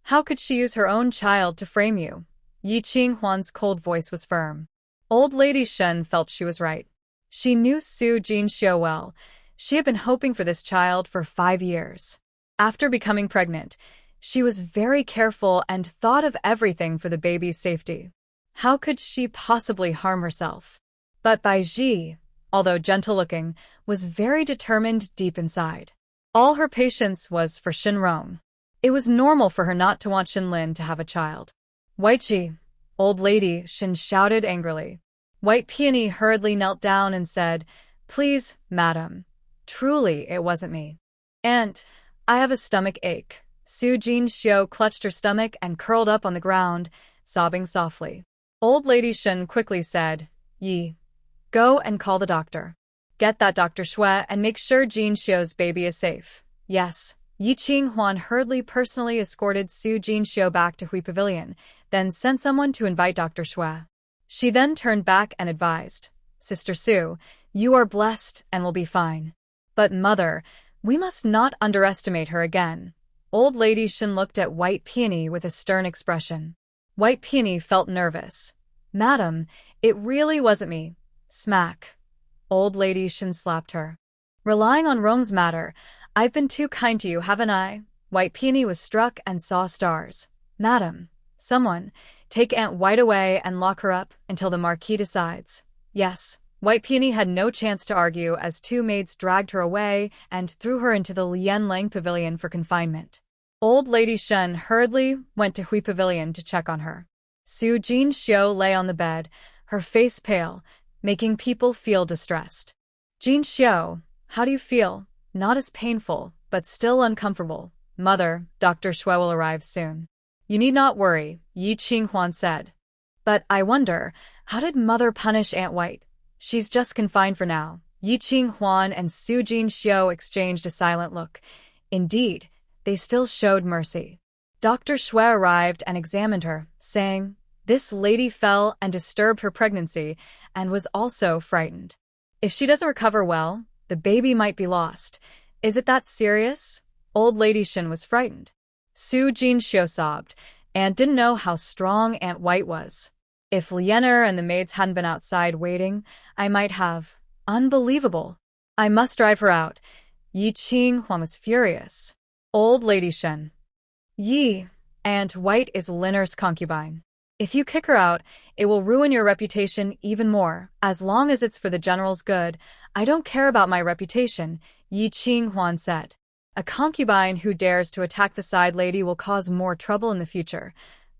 How could she use her own child to frame you? Yi Qinghuan's cold voice was firm. Old Lady Shen felt she was right. She knew Su Jinxiu well. She had been hoping for this child for 5 years. After becoming pregnant, she was very careful and thought of everything for the baby's safety. How could she possibly harm herself? But Baizhi, although gentle-looking, was very determined deep inside. All her patience was for Shenrong. It was normal for her not to want Shenlin to have a child. Weiqi, old lady, Shen shouted angrily. White Peony hurriedly knelt down and said, Please, madam. Truly, it wasn't me. Aunt, I have a stomach ache, Su Jin-shio clutched her stomach and curled up on the ground, sobbing softly. Old Lady Shen quickly said, Yi, go and call the doctor. Get that Dr. Shui and make sure Jin-shio's baby is safe. Yes. Yi Qinghuan hurriedly personally escorted Su Jin-shio back to Hui Pavilion, then sent someone to invite Dr. Shui. She then turned back and advised, Sister Su, you are blessed and will be fine. But mother, we must not underestimate her again. Old Lady Shen looked at White Peony with a stern expression. White Peony felt nervous. Madam, it really wasn't me. Smack. Old Lady Shen slapped her. Relying on Rome's matter, I've been too kind to you, haven't I? White Peony was struck and saw stars. Madam, someone, take Aunt White away and lock her up until the Marquis decides. Yes. White Peony had no chance to argue as two maids dragged her away and threw her into the Lian Lang Pavilion for confinement. Old Lady Shen hurriedly went to Hui Pavilion to check on her. Su Jin-shio lay on the bed, her face pale, making people feel distressed. Jin-shio, how do you feel? Not as painful, but still uncomfortable. Mother, Dr. Shui will arrive soon. You need not worry, Yi Qinghuan said. But I wonder, how did Mother punish Aunt White? She's just confined for now. Yi Qinghuan and Su Jin-shio exchanged a silent look. Indeed, they still showed mercy. Dr. Shui arrived and examined her, saying, This lady fell and disturbed her pregnancy and was also frightened. If she doesn't recover well, the baby might be lost. Is it that serious? Old Lady Shen was frightened. Su Jin-shio sobbed and didn't know how strong Aunt White was. If Liener and the maids hadn't been outside waiting, I might have. Unbelievable. I must drive her out. Yi Qinghuan was furious. Old Lady Shen. Yi, Aunt White is Liener's concubine. If you kick her out, it will ruin your reputation even more. As long as it's for the general's good, I don't care about my reputation, Yi Qinghuan said. A concubine who dares to attack the side lady will cause more trouble in the future.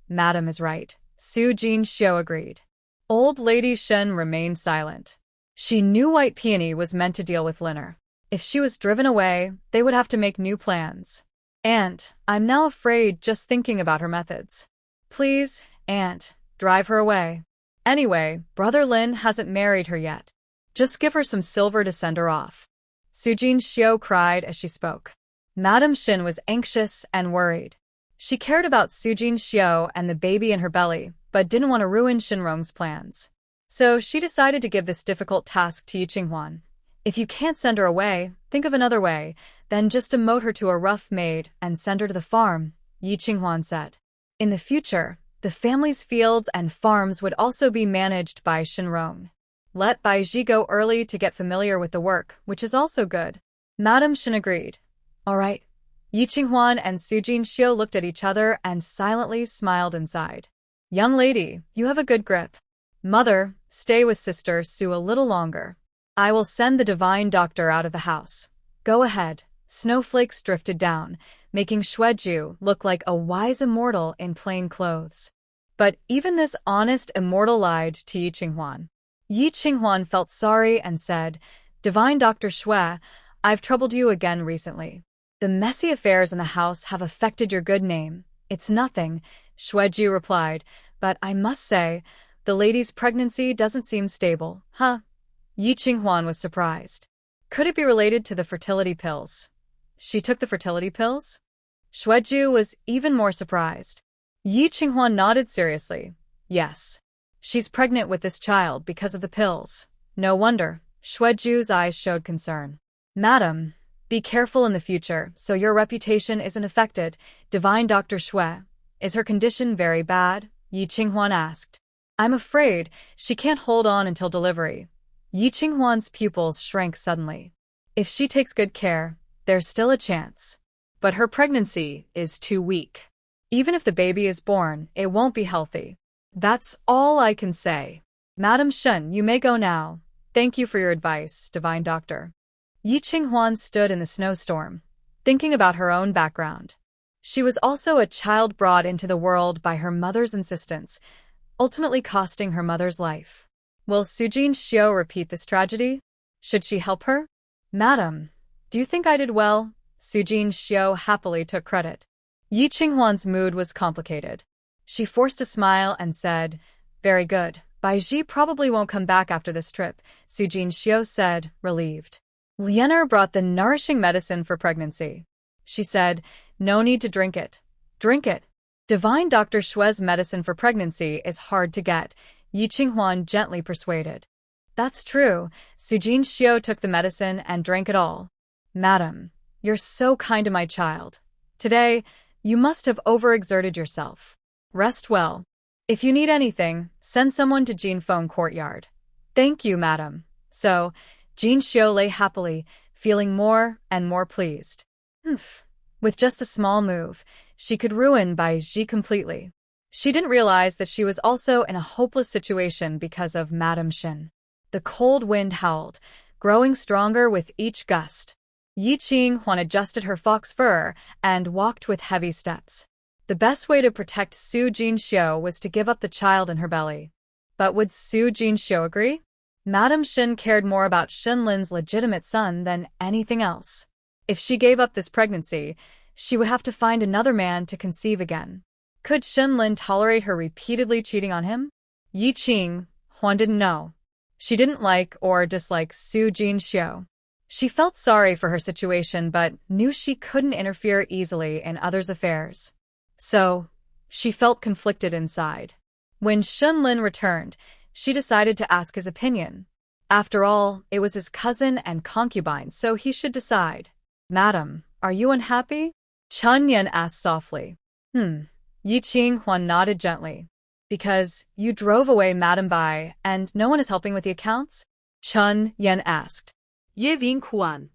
Madam is right. Su Jin-shio agreed. Old Lady Shen remained silent. She knew White Peony was meant to deal with Liener. If she was driven away, they would have to make new plans. Aunt, I'm now afraid just thinking about her methods. Please, Aunt, drive her away. Anyway, Brother Lin hasn't married her yet. Just give her some silver to send her off. Su Jin-shio cried as she spoke. Madam Shin was anxious and worried. She cared about Su Jin-shio and the baby in her belly, but didn't want to ruin Shinrong's plans. So she decided to give this difficult task to Yi Qinghuan. If you can't send her away, think of another way, then just demote her to a rough maid and send her to the farm, Yi Qinghuan said. In the future, the family's fields and farms would also be managed by Shinrong. Let Baiji go early to get familiar with the work, which is also good. Madam Shin agreed. All right. Yi Qinghuan and Su Jin-shio looked at each other and silently smiled inside. Young lady, you have a good grip. Mother, stay with Sister Su a little longer. I will send the divine doctor out of the house. Go ahead. Snowflakes drifted down, making Xueju look like a wise immortal in plain clothes. But even this honest immortal lied to Yi Qinghuan. Yi Qinghuan felt sorry and said, Divine Dr. Shui, I've troubled you again recently. The messy affairs in the house have affected your good name. It's nothing, Xueju replied, but I must say, the lady's pregnancy doesn't seem stable, huh? Yi Qinghuan was surprised. Could it be related to the fertility pills? She took the fertility pills? Xueju was even more surprised. Yi Qinghuan nodded seriously. Yes. She's pregnant with this child because of the pills. No wonder. Xueju's eyes showed concern. Madam, be careful in the future so your reputation isn't affected, Divine Dr. Shui. Is her condition very bad? Yi Qinghuan asked. I'm afraid she can't hold on until delivery. Yi Qinghuan's pupils shrank suddenly. If she takes good care, there's still a chance. But her pregnancy is too weak. Even if the baby is born, it won't be healthy. That's all I can say. Madam Shen, you may go now. Thank you for your advice, Divine Doctor. Yi Qinghuan stood in the snowstorm, thinking about her own background. She was also a child brought into the world by her mother's insistence, ultimately costing her mother's life. Will Su Jin-shio repeat this tragedy? Should she help her? Madam, do you think I did well? Su Jin-shio happily took credit. Yi Qinghuan's mood was complicated. She forced a smile and said, "Very good. Baiji probably won't come back after this trip," Su Jinxiu said, relieved. Lianer brought the nourishing medicine for pregnancy. She said, "No need to drink it. Drink it." Divine Dr. Shue's medicine for pregnancy is hard to get, Yi Qinghuan gently persuaded. "That's true." Su Jinxiu took the medicine and drank it all. "Madam, you're so kind to my child. Today, you must have overexerted yourself. Rest well. If you need anything, send someone to Jinfeng Courtyard." "Thank you, madam." So, Jinxiu lay happily, feeling more and more pleased. With just a small move, she could ruin Baiji completely. She didn't realize that she was also in a hopeless situation because of Madame Shin. The cold wind howled, growing stronger with each gust. Yi Qinghuan adjusted her fox fur and walked with heavy steps. The best way to protect Su Jinxiu was to give up the child in her belly. But would Su Jinxiu agree? Madame Shin cared more about Shinlin's legitimate son than anything else. If she gave up this pregnancy, she would have to find another man to conceive again. Could Shinlin tolerate her repeatedly cheating on him? Yi Qinghuan didn't know. She didn't like or dislike Su Jinxiu. She felt sorry for her situation but knew she couldn't interfere easily in others' affairs. So, she felt conflicted inside. When Shinlin returned, she decided to ask his opinion. After all, it was his cousin and concubine, so he should decide. "Madam, are you unhappy?" Chun Yan asked softly. Yi Qinghuan nodded gently. "Because you drove away Madame Bai and no one is helping with the accounts?" Chun Yan asked. Ye Vingquan.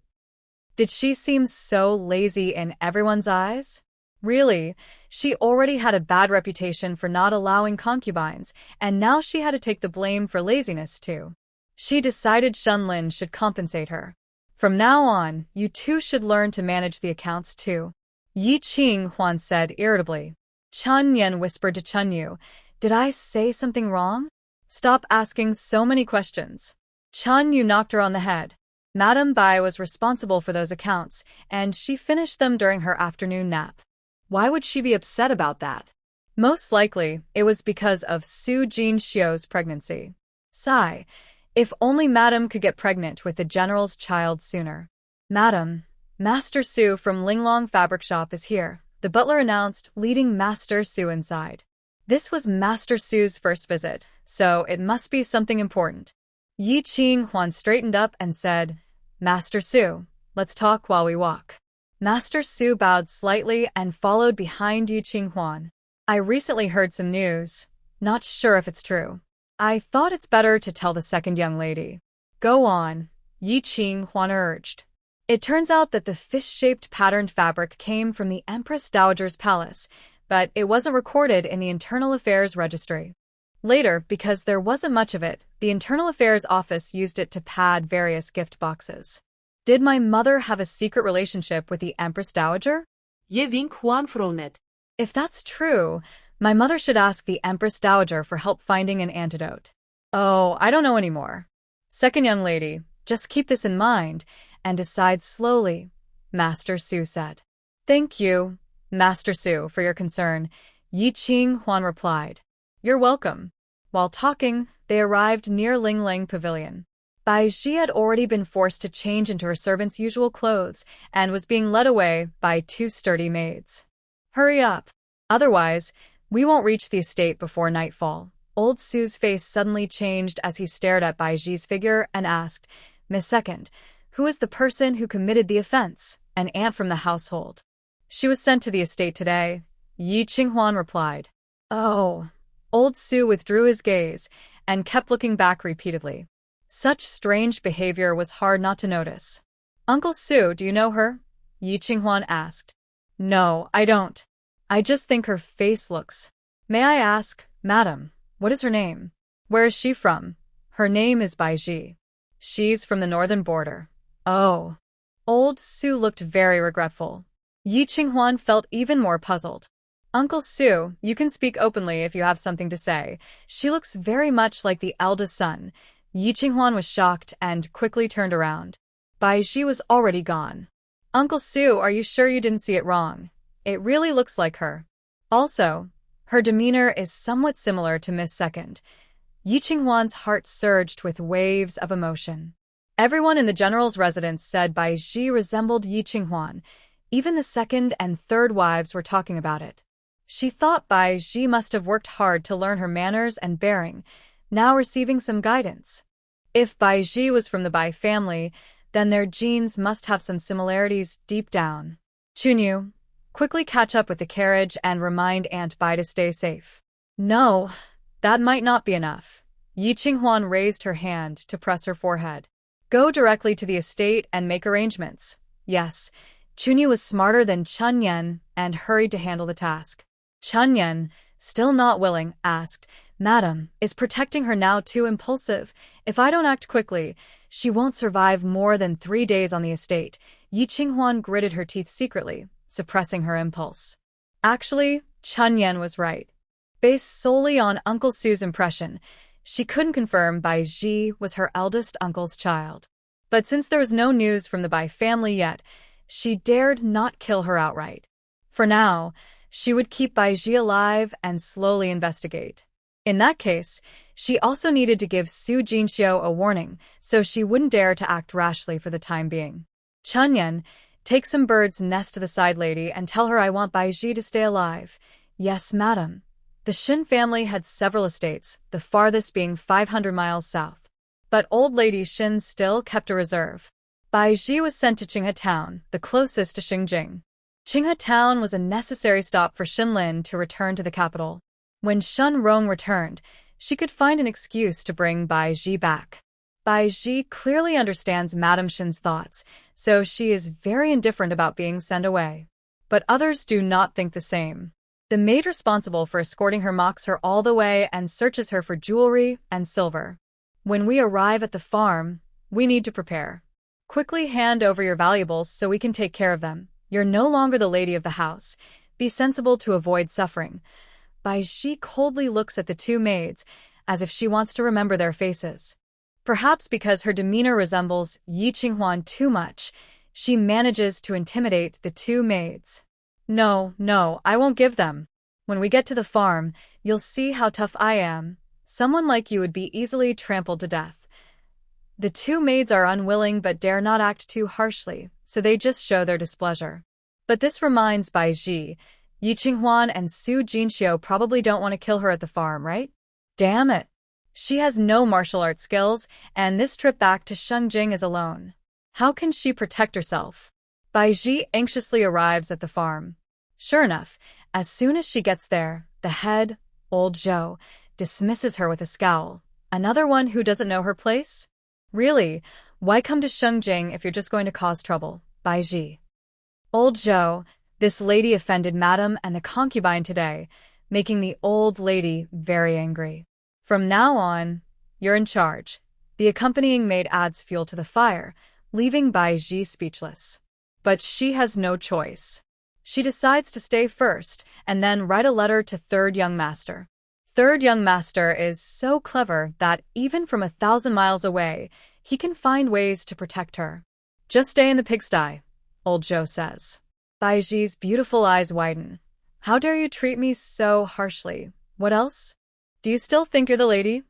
Did she seem so lazy in everyone's eyes? Really, she already had a bad reputation for not allowing concubines, and now she had to take the blame for laziness too. She decided Shenlin should compensate her. "From now on, you two should learn to manage the accounts too," Yi Qinghuan said irritably. Chun Yan whispered to Chun Yu, "Did I say something wrong? Stop asking so many questions." Chun Yu knocked her on the head. Madame Bai was responsible for those accounts, and she finished them during her afternoon nap. Why would she be upset about that? Most likely, it was because of Su Jinxiu's pregnancy. Sigh. If only Madame could get pregnant with the general's child sooner. "Madam, Master Su from Linglong Fabric Shop is here," the butler announced, leading Master Su inside. This was Master Su's first visit, so it must be something important. Yi Qinghuan straightened up and said, "Master Su, let's talk while we walk." Master Su bowed slightly and followed behind Yi Qinghuan. "I recently heard some news. Not sure if it's true. I thought it's better to tell the second young lady." "Go on," Yi Qinghuan urged. It turns out that the fish-shaped patterned fabric came from the Empress Dowager's palace, but it wasn't recorded in the Internal Affairs Registry. Later, because there wasn't much of it, the Internal Affairs Office used it to pad various gift boxes. Did my mother have a secret relationship with the Empress Dowager? Je vink Juan Fronet. If that's true, my mother should ask the Empress Dowager for help finding an antidote. Oh, I don't know anymore. Second young lady, just keep this in mind and decide slowly, Master Su said. Thank you, Master Su, for your concern, Yi Qinghuan replied. You're welcome. While talking, they arrived near Lingling Pavilion. Bai Ji had already been forced to change into her servant's usual clothes and was being led away by two sturdy maids. Hurry up. Otherwise, we won't reach the estate before nightfall. Old Su's face suddenly changed as he stared at Bai Ji's figure and asked, Miss Second, who is the person who committed the offense? An aunt from the household. She was sent to the estate today, Yi Qinghuan replied. Oh. Old Su withdrew his gaze and kept looking back repeatedly. Such strange behavior was hard not to notice. Uncle Su, do you know her? Yi Qinghuan asked. No, I don't. I just think her face looks. May I ask, madam, what is her name? Where is she from? Her name is Bai Ji. She's from the northern border. Oh. Old Su looked very regretful. Yi Qinghuan felt even more puzzled. Uncle Su, you can speak openly if you have something to say. She looks very much like the eldest son. Yi Qinghuan was shocked and quickly turned around. Bai Ji was already gone. Uncle Su, are you sure you didn't see it wrong? It really looks like her. Also, her demeanor is somewhat similar to Miss Second. Yi Qinghuan's heart surged with waves of emotion. Everyone in the general's residence said Bai Ji resembled Yi Qinghuan. Even the second and third wives were talking about it. She thought Bai Ji must have worked hard to learn her manners and bearing, now receiving some guidance. If Bai Ji was from the Bai family, then their genes must have some similarities deep down. Chunyu, quickly catch up with the carriage and remind Aunt Bai to stay safe. No, that might not be enough. Yi Qinghuan raised her hand to press her forehead. Go directly to the estate and make arrangements. Yes, Chunyu was smarter than Chun Yan and hurried to handle the task. Chun Yan, still not willing, asked, Madam, is protecting her now too impulsive? If I don't act quickly, she won't survive more than 3 days on the estate. Yi Qinghuan gritted her teeth secretly, suppressing her impulse. Actually, Chun Yan was right. Based solely on Uncle Su's impression, she couldn't confirm Bai Ji was her eldest uncle's child. But since there was no news from the Bai family yet, she dared not kill her outright. For now, she would keep Bai Ji alive and slowly investigate. In that case, she also needed to give Su Jinxiu a warning, so she wouldn't dare to act rashly for the time being. Chun Yan, take some birds' nest to the side lady and tell her I want Bai Ji to stay alive. Yes, madam. The Shin family had several estates, the farthest being 500 miles south. But old lady Shin still kept a reserve. Bai Ji was sent to Qinghe Town, the closest to Xingjing. Qinghe Town was a necessary stop for Xinlin to return to the capital. When Shun Rong returned, she could find an excuse to bring Bai Ji back. Bai Ji clearly understands Madame Shin's thoughts, so she is very indifferent about being sent away. But others do not think the same. The maid responsible for escorting her mocks her all the way and searches her for jewelry and silver. When we arrive at the farm, we need to prepare. Quickly hand over your valuables so we can take care of them. You're no longer the lady of the house. Be sensible to avoid suffering. Bai Ji coldly looks at the two maids, as if she wants to remember their faces. Perhaps because her demeanor resembles Yi Qinghuan too much, she manages to intimidate the two maids. No, I won't give them. When we get to the farm, you'll see how tough I am. Someone like you would be easily trampled to death. The two maids are unwilling but dare not act too harshly, so they just show their displeasure. But this reminds Bai Ji, Yi Qinghuan and Su Jinxiu probably don't want to kill her at the farm, right? Damn it. She has no martial arts skills, and this trip back to Xingjing is alone. How can she protect herself? Bai Ji anxiously arrives at the farm. Sure enough, as soon as she gets there, the head, old Zhou, dismisses her with a scowl. Another one who doesn't know her place? Really, why come to Xingjing if you're just going to cause trouble? Bai Ji. Old Zhou, this lady offended Madam and the concubine today, making the old lady very angry. From now on, you're in charge. The accompanying maid adds fuel to the fire, leaving Bai Ji speechless. But she has no choice. She decides to stay first, and then write a letter to Third Young Master. Third Young Master is so clever that even from 1,000 miles away, he can find ways to protect her. Just stay in the pigsty, old Zhou says. Bai Ji's beautiful eyes widen. How dare you treat me so harshly? What else? Do you still think you're the lady?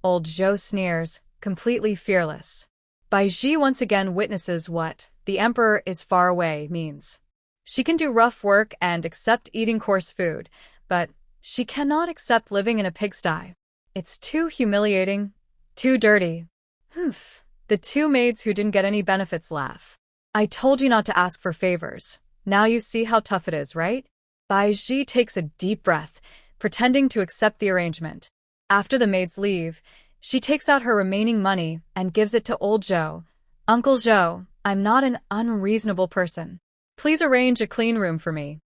Old Zhou sneers, completely fearless. Bai Ji once again witnesses what "the emperor is far away" means. She can do rough work and accept eating coarse food, but she cannot accept living in a pigsty. It's too humiliating, too dirty. Humph. The two maids who didn't get any benefits laugh. I told you not to ask for favors. Now you see how tough it is, right? Bai Ji takes a deep breath, pretending to accept the arrangement. After the maids leave, she takes out her remaining money and gives it to old Zhou. Uncle Zhou, I'm not an unreasonable person. Please arrange a clean room for me.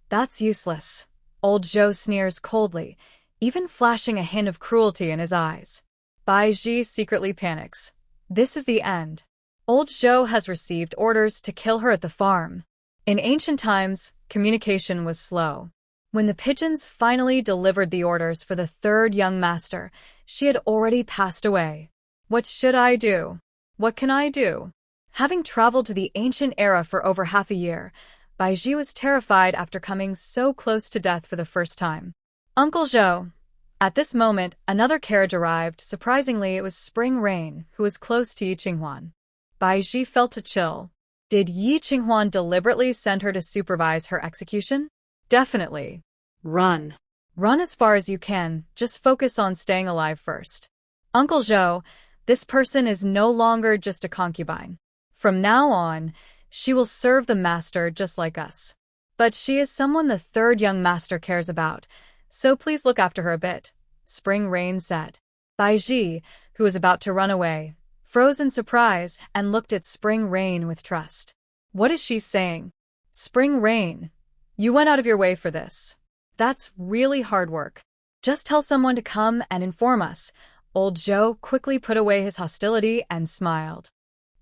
That's useless. Old Zhou sneers coldly, even flashing a hint of cruelty in his eyes. Bai Ji secretly panics. This is the end. Old Zhou has received orders to kill her at the farm. In ancient times, communication was slow. When the pigeons finally delivered the orders for the Third Young Master, she had already passed away. What should I do? What can I do? Having traveled to the ancient era for over half a year, Bai Ji was terrified after coming so close to death for the first time. Uncle Zhou. At this moment, another carriage arrived. Surprisingly, it was Spring Rain, who was close to Yi Qinghuan. Bai Ji felt a chill. Did Yi Qinghuan deliberately send her to supervise her execution? Definitely. Run. Run as far as you can, just focus on staying alive first. Uncle Zhou, this person is no longer just a concubine. From now on, she will serve the master just like us. But she is someone the third young master cares about, so please look after her a bit, Spring Rain said. Bai Ji, who was about to run away, froze in surprise and looked at Spring Rain with trust. What is she saying? Spring Rain, you went out of your way for this. That's really hard work. Just tell someone to come and inform us. Old Zhou quickly put away his hostility and smiled.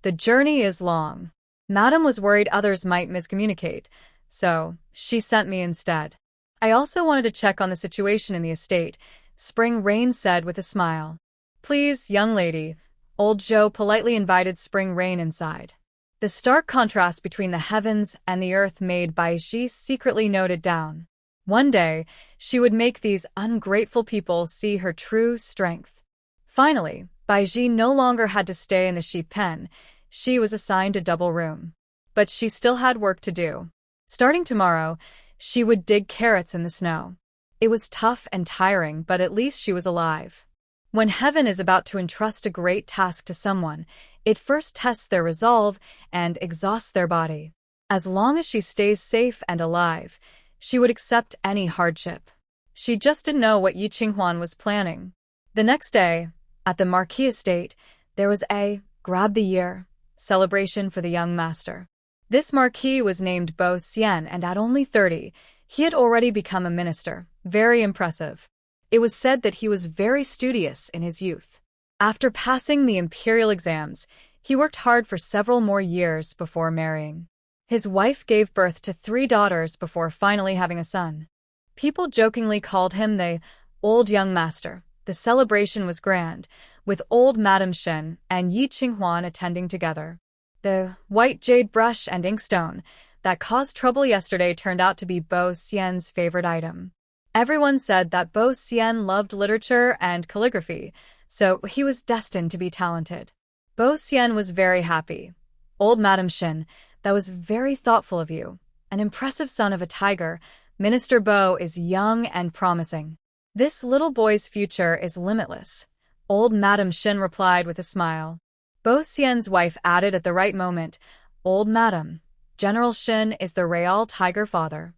The journey is long. Madam was worried others might miscommunicate, so she sent me instead. I also wanted to check on the situation in the estate, Spring Rain said with a smile. Please, young lady. Old Zhou politely invited Spring Rain inside. The stark contrast between the heavens and the earth made Bai Ji secretly noted down. One day, she would make these ungrateful people see her true strength. Finally, Bai Ji no longer had to stay in the sheep pen. She was assigned a double room. But she still had work to do. Starting tomorrow, she would dig carrots in the snow. It was tough and tiring, but at least she was alive. When heaven is about to entrust a great task to someone, it first tests their resolve and exhausts their body. As long as she stays safe and alive, she would accept any hardship. She just didn't know what Yi Qinghuan was planning. The next day, at the Marquis estate, there was a grab the year celebration for the young master. This marquis was named Bo Xian, and at only 30, he had already become a minister. Very impressive. It was said that he was very studious in his youth. After passing the imperial exams, he worked hard for several more years before marrying. His wife gave birth to 3 daughters before finally having a son. People jokingly called him the old young master. The celebration was grand, with old Madame Shen and Yi Qinghuan attending together. The white jade brush and inkstone that caused trouble yesterday turned out to be Bo Xian's favorite item. Everyone said that Bo Xian loved literature and calligraphy, so he was destined to be talented. Bo Xian was very happy. Old Madame Shen, that was very thoughtful of you. An impressive son of a tiger, Minister Bo is young and promising. This little boy's future is limitless, old Madame Shen replied with a smile. Bo Xian's wife added at the right moment, Old Madam, General Shen is the real tiger father.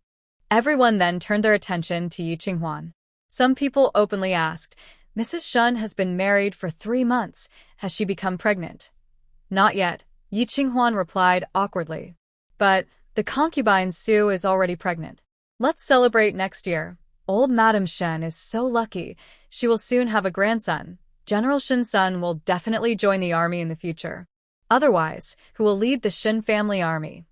Everyone then turned their attention to Yi Qinghuan. Some people openly asked, Mrs. Shen has been married for 3 months. Has she become pregnant? Not yet, Yi Qinghuan replied awkwardly. But the concubine Su is already pregnant. Let's celebrate next year. Old Madame Shen is so lucky. She will soon have a grandson. General Shen's son will definitely join the army in the future. Otherwise, who will lead the Shen family army?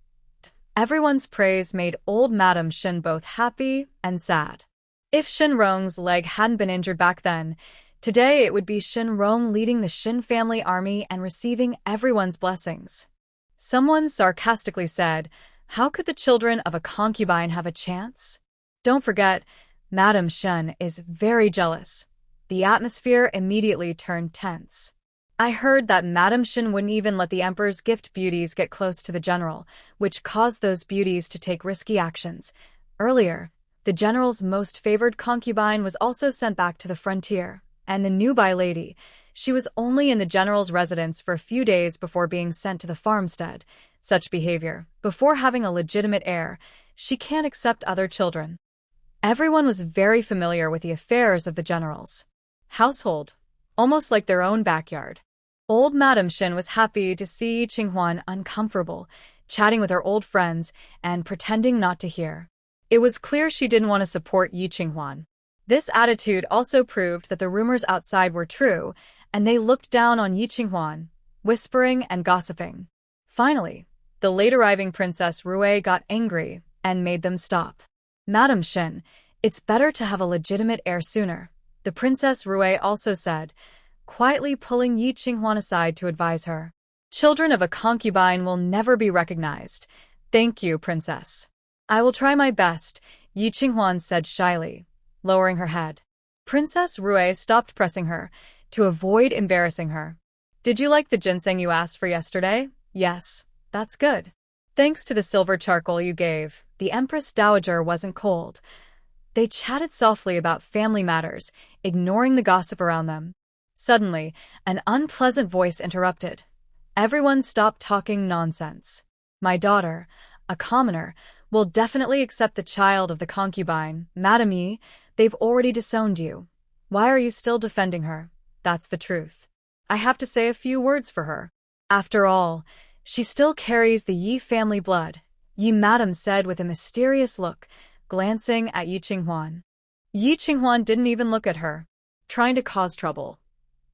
Everyone's praise made old Madame Shen both happy and sad. If Shen Rong's leg hadn't been injured back then, today it would be Shen Rong leading the Shen family army and receiving everyone's blessings. Someone sarcastically said, how could the children of a concubine have a chance? Don't forget, Madame Shen is very jealous. The atmosphere immediately turned tense. I heard that Madame Shen wouldn't even let the emperor's gift beauties get close to the general, which caused those beauties to take risky actions. Earlier, the general's most favored concubine was also sent back to the frontier, and the Nubai lady, she was only in the general's residence for a few days before being sent to the farmstead. Such behavior, before having a legitimate heir, she can't accept other children. Everyone was very familiar with the affairs of the general's household, almost like their own backyard. Old Madame Shen was happy to see Yi Qinghuan uncomfortable, chatting with her old friends and pretending not to hear. It was clear she didn't want to support Yi Qinghuan. This attitude also proved that the rumors outside were true, and they looked down on Yi Qinghuan, whispering and gossiping. Finally, the late-arriving Princess Rui got angry and made them stop. Madame Shen, it's better to have a legitimate heir sooner, the Princess Rui also said, quietly pulling Yi Qinghuan aside to advise her. Children of a concubine will never be recognized. Thank you, Princess. I will try my best, Yi Qinghuan said shyly, lowering her head. Princess Rui stopped pressing her, to avoid embarrassing her. Did you like the ginseng you asked for yesterday? Yes, that's good. Thanks to the silver charcoal you gave, the Empress Dowager wasn't cold. They chatted softly about family matters, ignoring the gossip around them. Suddenly, an unpleasant voice interrupted. Everyone stopped talking nonsense. My daughter, a commoner, will definitely accept the child of the concubine. Madame Yi, they've already disowned you. Why are you still defending her? That's the truth. I have to say a few words for her. After all, she still carries the Yi family blood, Yi Madam said with a mysterious look, glancing at Yi Qinghuan. Yi Qinghuan didn't even look at her. Trying to cause trouble.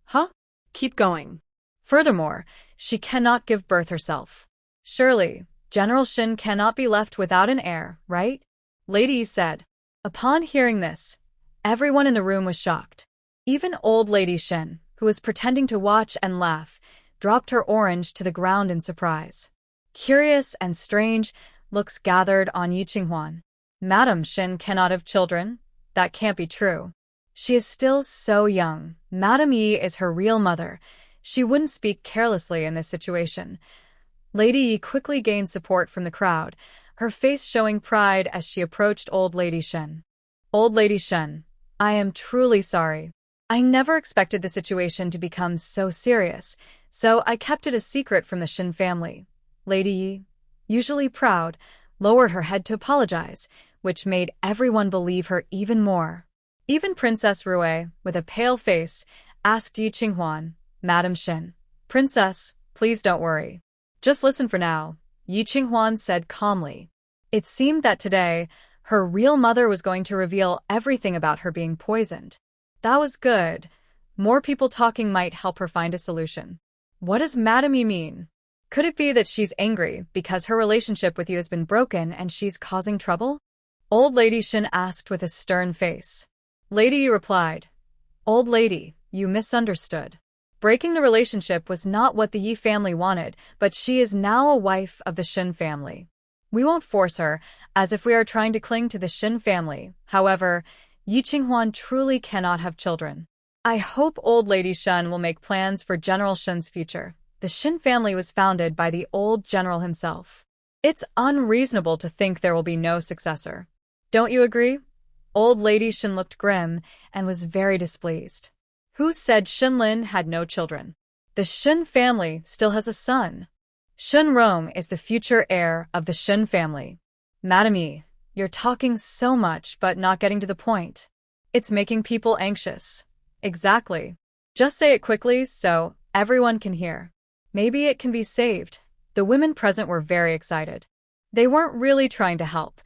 Huh? Keep going. Furthermore, she cannot give birth herself. Surely, General Shin cannot be left without an heir, right? Lady Yi said. Upon hearing this, everyone in the room was shocked. Even old Lady Shin, who was pretending to watch and laugh, dropped her orange to the ground in surprise. Curious and strange looks gathered on Yi Qinghuan. Madame Shin cannot have children? That can't be true. She is still so young. Madame Yi is her real mother. She wouldn't speak carelessly in this situation. Lady Yi quickly gained support from the crowd, her face showing pride as she approached Old Lady Shen. Old Lady Shen, I am truly sorry. I never expected the situation to become so serious, so I kept it a secret from the Shin family. Lady Yi, usually proud, lowered her head to apologize, which made everyone believe her even more. Even Princess Rui, with a pale face, asked Yi Qinghuan, Madam Shin, Princess, please don't worry. Just listen for now, Yi Qinghuan said calmly. It seemed that today, her real mother was going to reveal everything about her being poisoned. That was good. More people talking might help her find a solution. What does Madame Yi mean? Could it be that she's angry because her relationship with you has been broken and she's causing trouble? Old Lady Shin asked with a stern face. Lady Yi replied, Old lady, you misunderstood. Breaking the relationship was not what the Yi family wanted, but she is now a wife of the Shin family. We won't force her, as if we are trying to cling to the Shin family. However, Yi Qinghuan truly cannot have children. I hope Old Lady Shen will make plans for General Shen's future. The Shin family was founded by the old general himself. It's unreasonable to think there will be no successor. Don't you agree? Old Lady Shen looked grim and was very displeased. Who said Shinlin had no children? The Shin family still has a son. Shin Rong is the future heir of the Shin family. Madame Yi, you're talking so much but not getting to the point. It's making people anxious. Exactly. Just say it quickly so everyone can hear. Maybe it can be saved. The women present were very excited. They weren't really trying to help.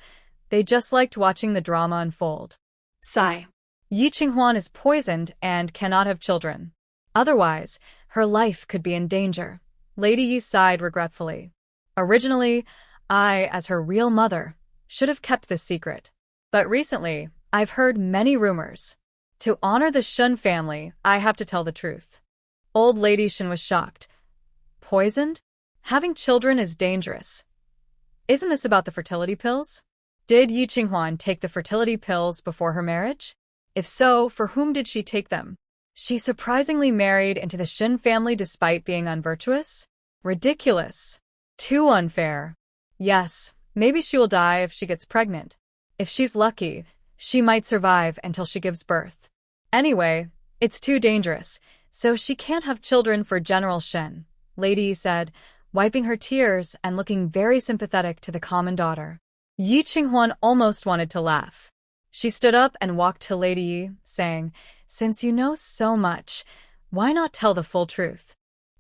They just liked watching the drama unfold. Sigh. Yi Qinghuan is poisoned and cannot have children. Otherwise, her life could be in danger. Lady Yi sighed regretfully. Originally, I, as her real mother, should have kept this secret. But recently, I've heard many rumors. To honor the Shun family, I have to tell the truth. Old Lady Shin was shocked. Poisoned? Having children is dangerous. Isn't this about the fertility pills? Did Yi Qinghuan take the fertility pills before her marriage? If so, for whom did she take them? She surprisingly married into the Shin family despite being unvirtuous? Ridiculous. Too unfair. Yes, maybe she will die if she gets pregnant. If she's lucky, she might survive until she gives birth. Anyway, it's too dangerous, so she can't have children for General Shin, Lady Yi said, wiping her tears and looking very sympathetic to the common daughter. Yi Qinghuan almost wanted to laugh. She stood up and walked to Lady Yi, saying, Since you know so much, why not tell the full truth?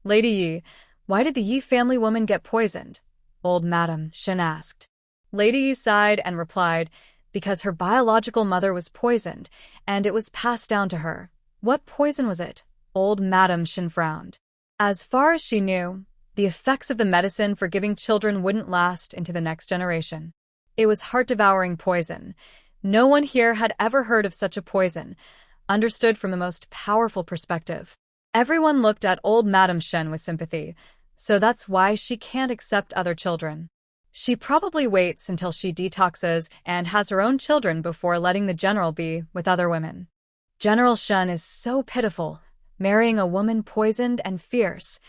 Lady Yi, why did the Yi family woman get poisoned? Old Madam Shin asked. Lady Yi sighed and replied, Because her biological mother was poisoned, and it was passed down to her. What poison was it? Old Madam Shin frowned. As far as she knew, the effects of the medicine for giving children wouldn't last into the next generation. It was heart-devouring poison. No one here had ever heard of such a poison, understood from the most powerful perspective. Everyone looked at old Madame Shen with sympathy, so that's why she can't accept other children. She probably waits until she detoxes and has her own children before letting the general be with other women. General Shun is so pitiful, marrying a woman poisoned and fierce.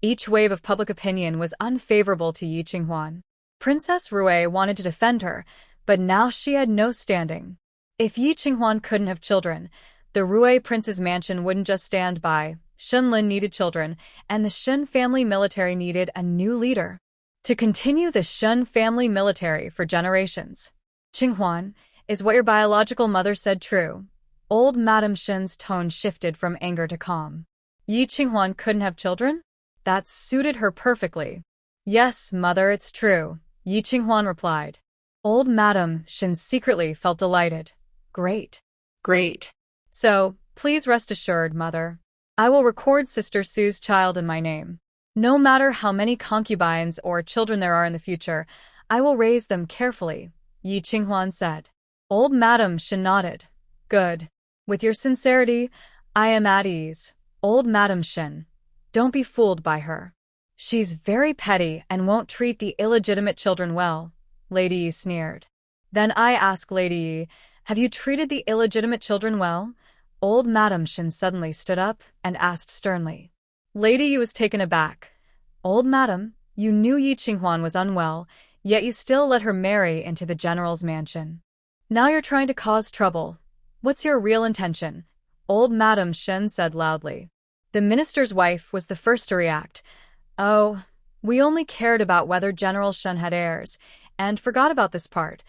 Each wave of public opinion was unfavorable to Yi Qinghuan. Princess Rui wanted to defend her, but now she had no standing. If Yi Qinghuan couldn't have children, the Rui prince's mansion wouldn't just stand by. Shunlin needed children, and the Shun family military needed a new leader to continue the Shun family military for generations. Qinghuan, is what your biological mother said true? Old Madame Shun's tone shifted from anger to calm. Yi Qinghuan couldn't have children? That suited her perfectly. Yes, mother, it's true, Yi Qinghuan replied. Old Madame Shun secretly felt delighted. Great. Great. So, please rest assured, mother. I will record Sister Sue's child in my name. No matter how many concubines or children there are in the future, I will raise them carefully, Yi Qinghuan said. Old Madame Shun nodded. Good. With your sincerity, I am at ease. Old Madame Shun. Don't be fooled by her. She's very petty and won't treat the illegitimate children well, Lady Yi sneered. Then I ask Lady Yi, have you treated the illegitimate children well? Old Madame Shun suddenly stood up and asked sternly. Lady Yi was taken aback. Old Madam, you knew Yi Qinghuan was unwell, yet you still let her marry into the general's mansion. Now you're trying to cause trouble. What's your real intention? Old Madame Shun said loudly. The minister's wife was the first to react. Oh, we only cared about whether General Shun had heirs, and forgot about this part.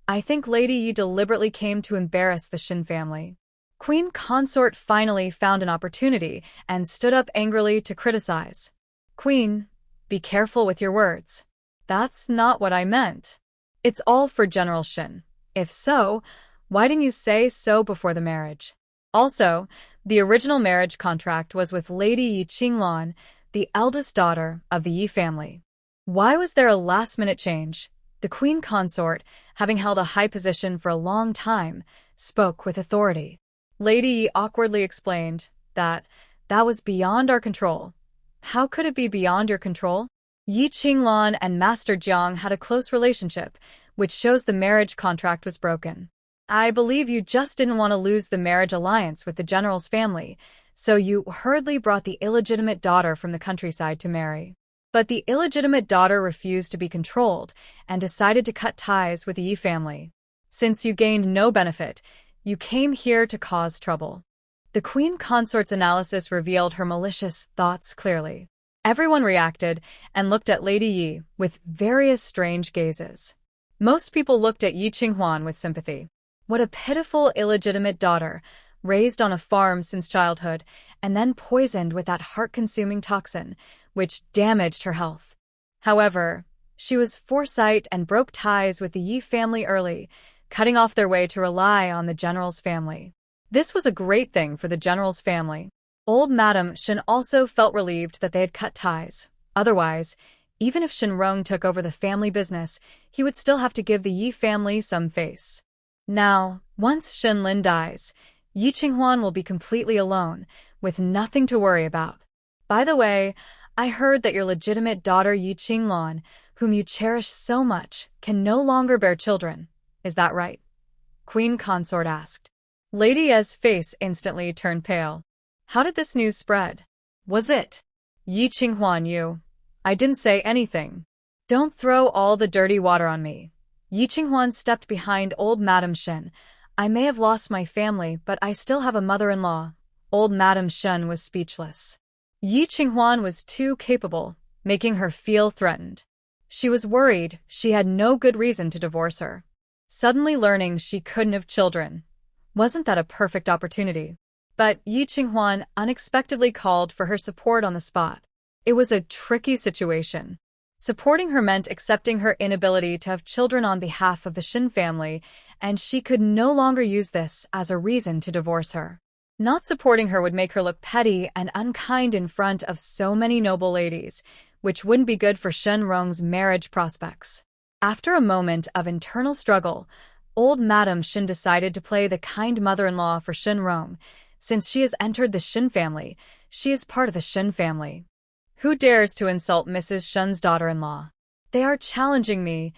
I think Lady Yi deliberately came to embarrass the Shun family. Queen Consort finally found an opportunity and stood up angrily to criticize. Queen, be careful with your words. That's not what I meant. It's all for General Shun. If so, why didn't you say so before the marriage? Also, the original marriage contract was with Lady Yi Qinglan, the eldest daughter of the Yi family. Why was there a last-minute change? The Queen Consort, having held a high position for a long time, spoke with authority. Lady Yi awkwardly explained that was beyond our control. How could it be beyond your control? Yi Qinglan and Master Jiang had a close relationship, which shows the marriage contract was broken. I believe you just didn't want to lose the marriage alliance with the general's family, so you hurriedly brought the illegitimate daughter from the countryside to marry. But the illegitimate daughter refused to be controlled and decided to cut ties with the Yi family. Since you gained no benefit, you came here to cause trouble. The Queen Consort's analysis revealed her malicious thoughts clearly. Everyone reacted and looked at Lady Yi with various strange gazes. Most people looked at Yi Qinghuan with sympathy. What a pitiful illegitimate daughter, raised on a farm since childhood, and then poisoned with that heart-consuming toxin, which damaged her health. However, she was foresight and broke ties with the Yi family early, cutting off their way to rely on the general's family. This was a great thing for the general's family. Old Madame Shun also felt relieved that they had cut ties. Otherwise, even if Shenrong took over the family business, he would still have to give the Yi family some face. Now, once Shenlin dies, Yi Qinghuan will be completely alone, with nothing to worry about. By the way, I heard that your legitimate daughter Yi Qinglan, whom you cherish so much, can no longer bear children. Is that right? Queen Consort asked. Lady Ye's face instantly turned pale. How did this news spread? Was it? Yi Qinghuan, you. I didn't say anything. Don't throw all the dirty water on me. Yi Qinghuan stepped behind old Madame Shun. I may have lost my family, but I still have a mother-in-law. Old Madame Shun was speechless. Yi Qinghuan was too capable, making her feel threatened. She was worried she had no good reason to divorce her. Suddenly learning she couldn't have children. Wasn't that a perfect opportunity? But Yi Qinghuan unexpectedly called for her support on the spot. It was a tricky situation. Supporting her meant accepting her inability to have children on behalf of the Shin family, and she could no longer use this as a reason to divorce her. Not supporting her would make her look petty and unkind in front of so many noble ladies, which wouldn't be good for Shenrong's marriage prospects. After a moment of internal struggle, old Madame Shin decided to play the kind mother-in-law for Shenrong. Since she has entered the Shin family, she is part of the Shin family. Who dares to insult Mrs. Shun's daughter-in-law? They are challenging me.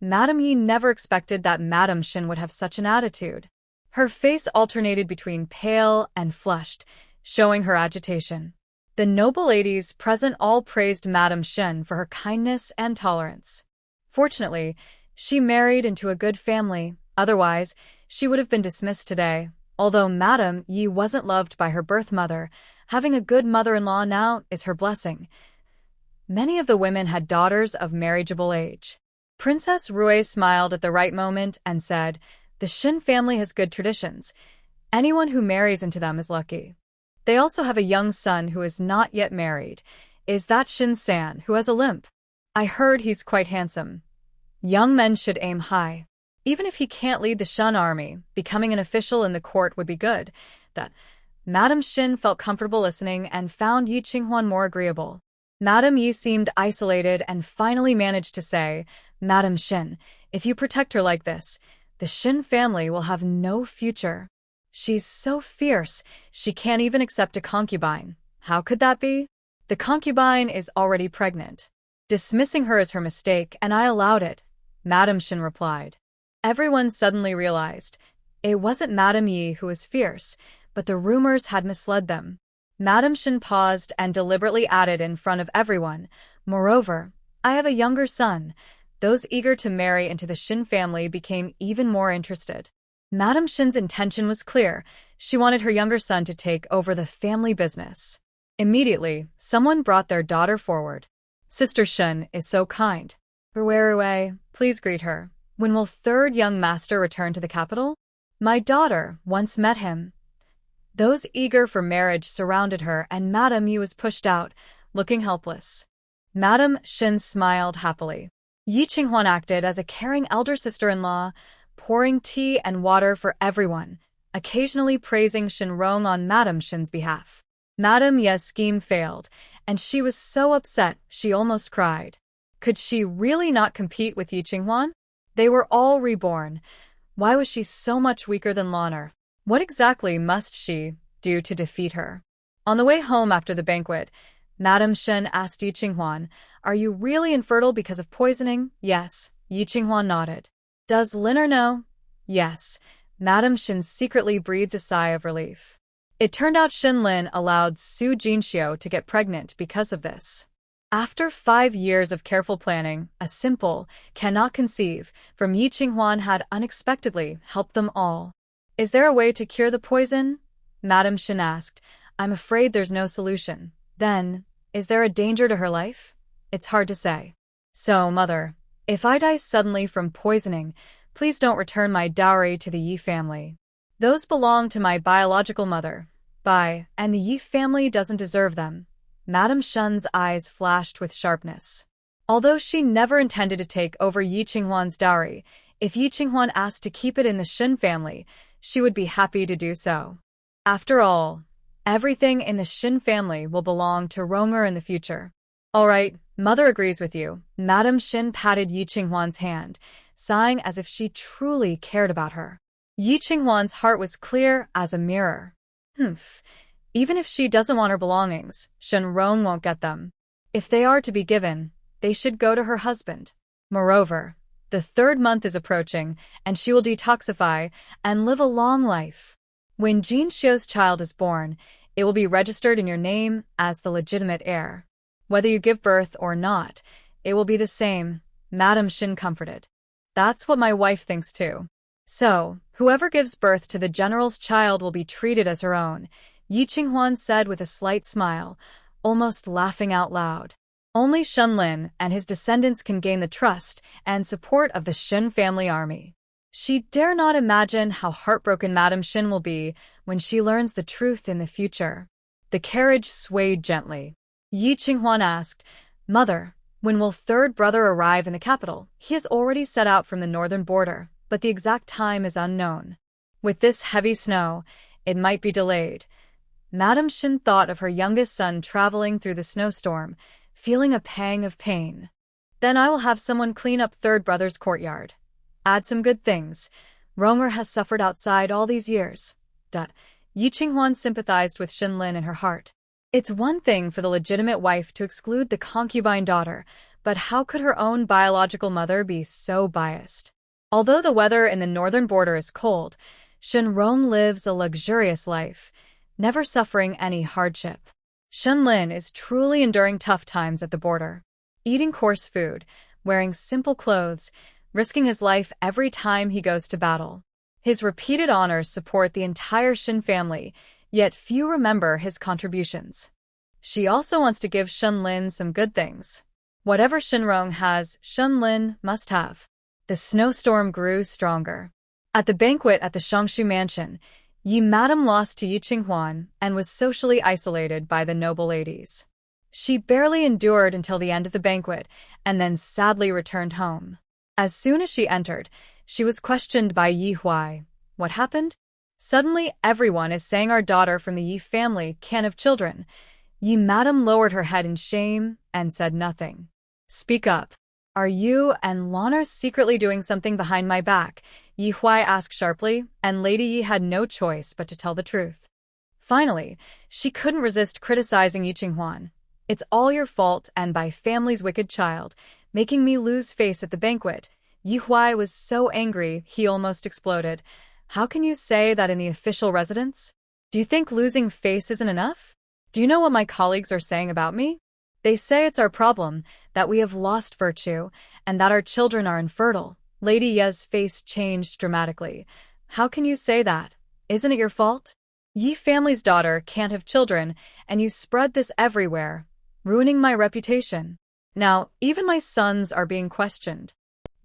Madame Yi never expected that Madame Shin would have such an attitude. Her face alternated between pale and flushed, showing her agitation. The noble ladies present all praised Madame Shin for her kindness and tolerance. Fortunately, she married into a good family, otherwise, she would have been dismissed today. Although Madame Yi wasn't loved by her birth mother, having a good mother-in-law now is her blessing. Many of the women had daughters of marriageable age. Princess Rui smiled at the right moment and said, "The Shin family has good traditions. Anyone who marries into them is lucky. They also have a young son who is not yet married. Is that Shin-san, who has a limp? I heard he's quite handsome. Young men should aim high. Even if he can't lead the Shun army, becoming an official in the court would be good." That Madame Shin felt comfortable listening and found Yi Qinghuan more agreeable. Madame Yi seemed isolated and finally managed to say, "Madame Shin, if you protect her like this, the Shin family will have no future. She's so fierce, she can't even accept a concubine. How could that be? The concubine is already pregnant. Dismissing her is her mistake, and I allowed it," Madame Shin replied. Everyone suddenly realized it wasn't Madame Yi who was fierce, but the rumors had misled them. Madame Shin paused and deliberately added in front of everyone, "Moreover, I have a younger son." Those eager to marry into the Shin family became even more interested. Madame Shin's intention was clear. She wanted her younger son to take over the family business. Immediately, someone brought their daughter forward. "Sister Shin is so kind. Rui, please greet her. When will third young master return to the capital? My daughter once met him." Those eager for marriage surrounded her, and Madame Yi was pushed out, looking helpless. Madame Shin smiled happily. Yi Qinghuan acted as a caring elder sister-in-law, pouring tea and water for everyone, occasionally praising Shinrong on Madame Shin's behalf. Madame Ye's scheme failed, and she was so upset she almost cried. Could she really not compete with Yi Qinghuan? They were all reborn. Why was she so much weaker than Lan'er? What exactly must she do to defeat her? On the way home after the banquet, Madame Shin asked Yi Qinghuan, "Are you really infertile because of poisoning?" "Yes," Yi Qinghuan nodded. "Does Lan'er know?" "Yes." Madame Shin secretly breathed a sigh of relief. It turned out Shin Lin allowed Su Jinxiu to get pregnant because of this. After 5 years of careful planning, a simple, cannot conceive, from Yi Qinghuan had unexpectedly helped them all. "Is there a way to cure the poison?" Madame Shin asked. "I'm afraid there's no solution." "Then, is there a danger to her life?" "It's hard to say." "So, mother, if I die suddenly from poisoning, please don't return my dowry to the Yi family. Those belong to my biological mother. Bye, and the Yi family doesn't deserve them." Madame Shin's eyes flashed with sharpness. Although she never intended to take over Yi Qinghuan's dowry, if Yi Qinghuan asked to keep it in the Shin family, she would be happy to do so. After all, everything in the Shin family will belong to Ronger in the future. "All right, mother agrees with you." Madame Shin patted Yi Qinghuan's hand, sighing as if she truly cared about her. Yi Qinghuan's heart was clear as a mirror. Even if she doesn't want her belongings, Shenrong won't get them. If they are to be given, they should go to her husband. Moreover, the 3rd month is approaching, and she will detoxify and live a long life. When Jin Xiu's child is born, it will be registered in your name as the legitimate heir. Whether you give birth or not, it will be the same, Madame Shin comforted. "That's what my wife thinks too. So, whoever gives birth to the general's child will be treated as her own," Yi Qinghuan said with a slight smile, almost laughing out loud. Only Shen Lin and his descendants can gain the trust and support of the Shin family army. She dare not imagine how heartbroken Madame Shin will be when she learns the truth in the future. The carriage swayed gently. Yi Qinghuan asked, "Mother, when will 3rd brother arrive in the capital?" "He has already set out from the northern border, but the exact time is unknown. With this heavy snow, it might be delayed." Madame Shin thought of her youngest son traveling through the snowstorm, feeling a pang of pain. "Then I will have someone clean up 3rd brother's courtyard. Add some good things. Ronger has suffered outside all these years." Yi Qinghuan sympathized with Shin Lin in her heart. It's one thing for the legitimate wife to exclude the concubine daughter, But how could her own biological mother be so biased? Although the weather in the northern border is cold, Shenrong lives a luxurious life, never suffering any hardship. Shenlin is truly enduring tough times at the border, eating coarse food, wearing simple clothes, risking his life every time he goes to battle. His repeated honors support the entire Shin family, yet few remember his contributions. She also wants to give Shenlin some good things. Whatever Shenrong has, Shenlin must have. The snowstorm grew stronger. At the banquet at the Shangshu mansion, Yi Madam lost to Yi Qinghuan and was socially isolated by the noble ladies. She barely endured until the end of the banquet and then sadly returned home. As soon as she entered, she was questioned by Yi Huai. What happened? Suddenly, everyone is saying our daughter from the Yi family can't have children. Yi Madam lowered her head in shame and said nothing. Speak up. Are you and Lana secretly doing something behind my back? Yi Huai asked sharply, and Lady Yi had no choice but to tell the truth. Finally, she couldn't resist criticizing Yi Qinghuan. It's all your fault and by family's wicked child, making me lose face at the banquet. Yi Huai was so angry he almost exploded. How can you say that in the official residence? Do you think losing face isn't enough? Do you know what my colleagues are saying about me? They say it's our problem, that we have lost virtue, and that our children are infertile. Lady Ye's face changed dramatically. How can you say that? Isn't it your fault? Yi family's daughter can't have children, and you spread this everywhere, ruining my reputation. Now, even my sons are being questioned.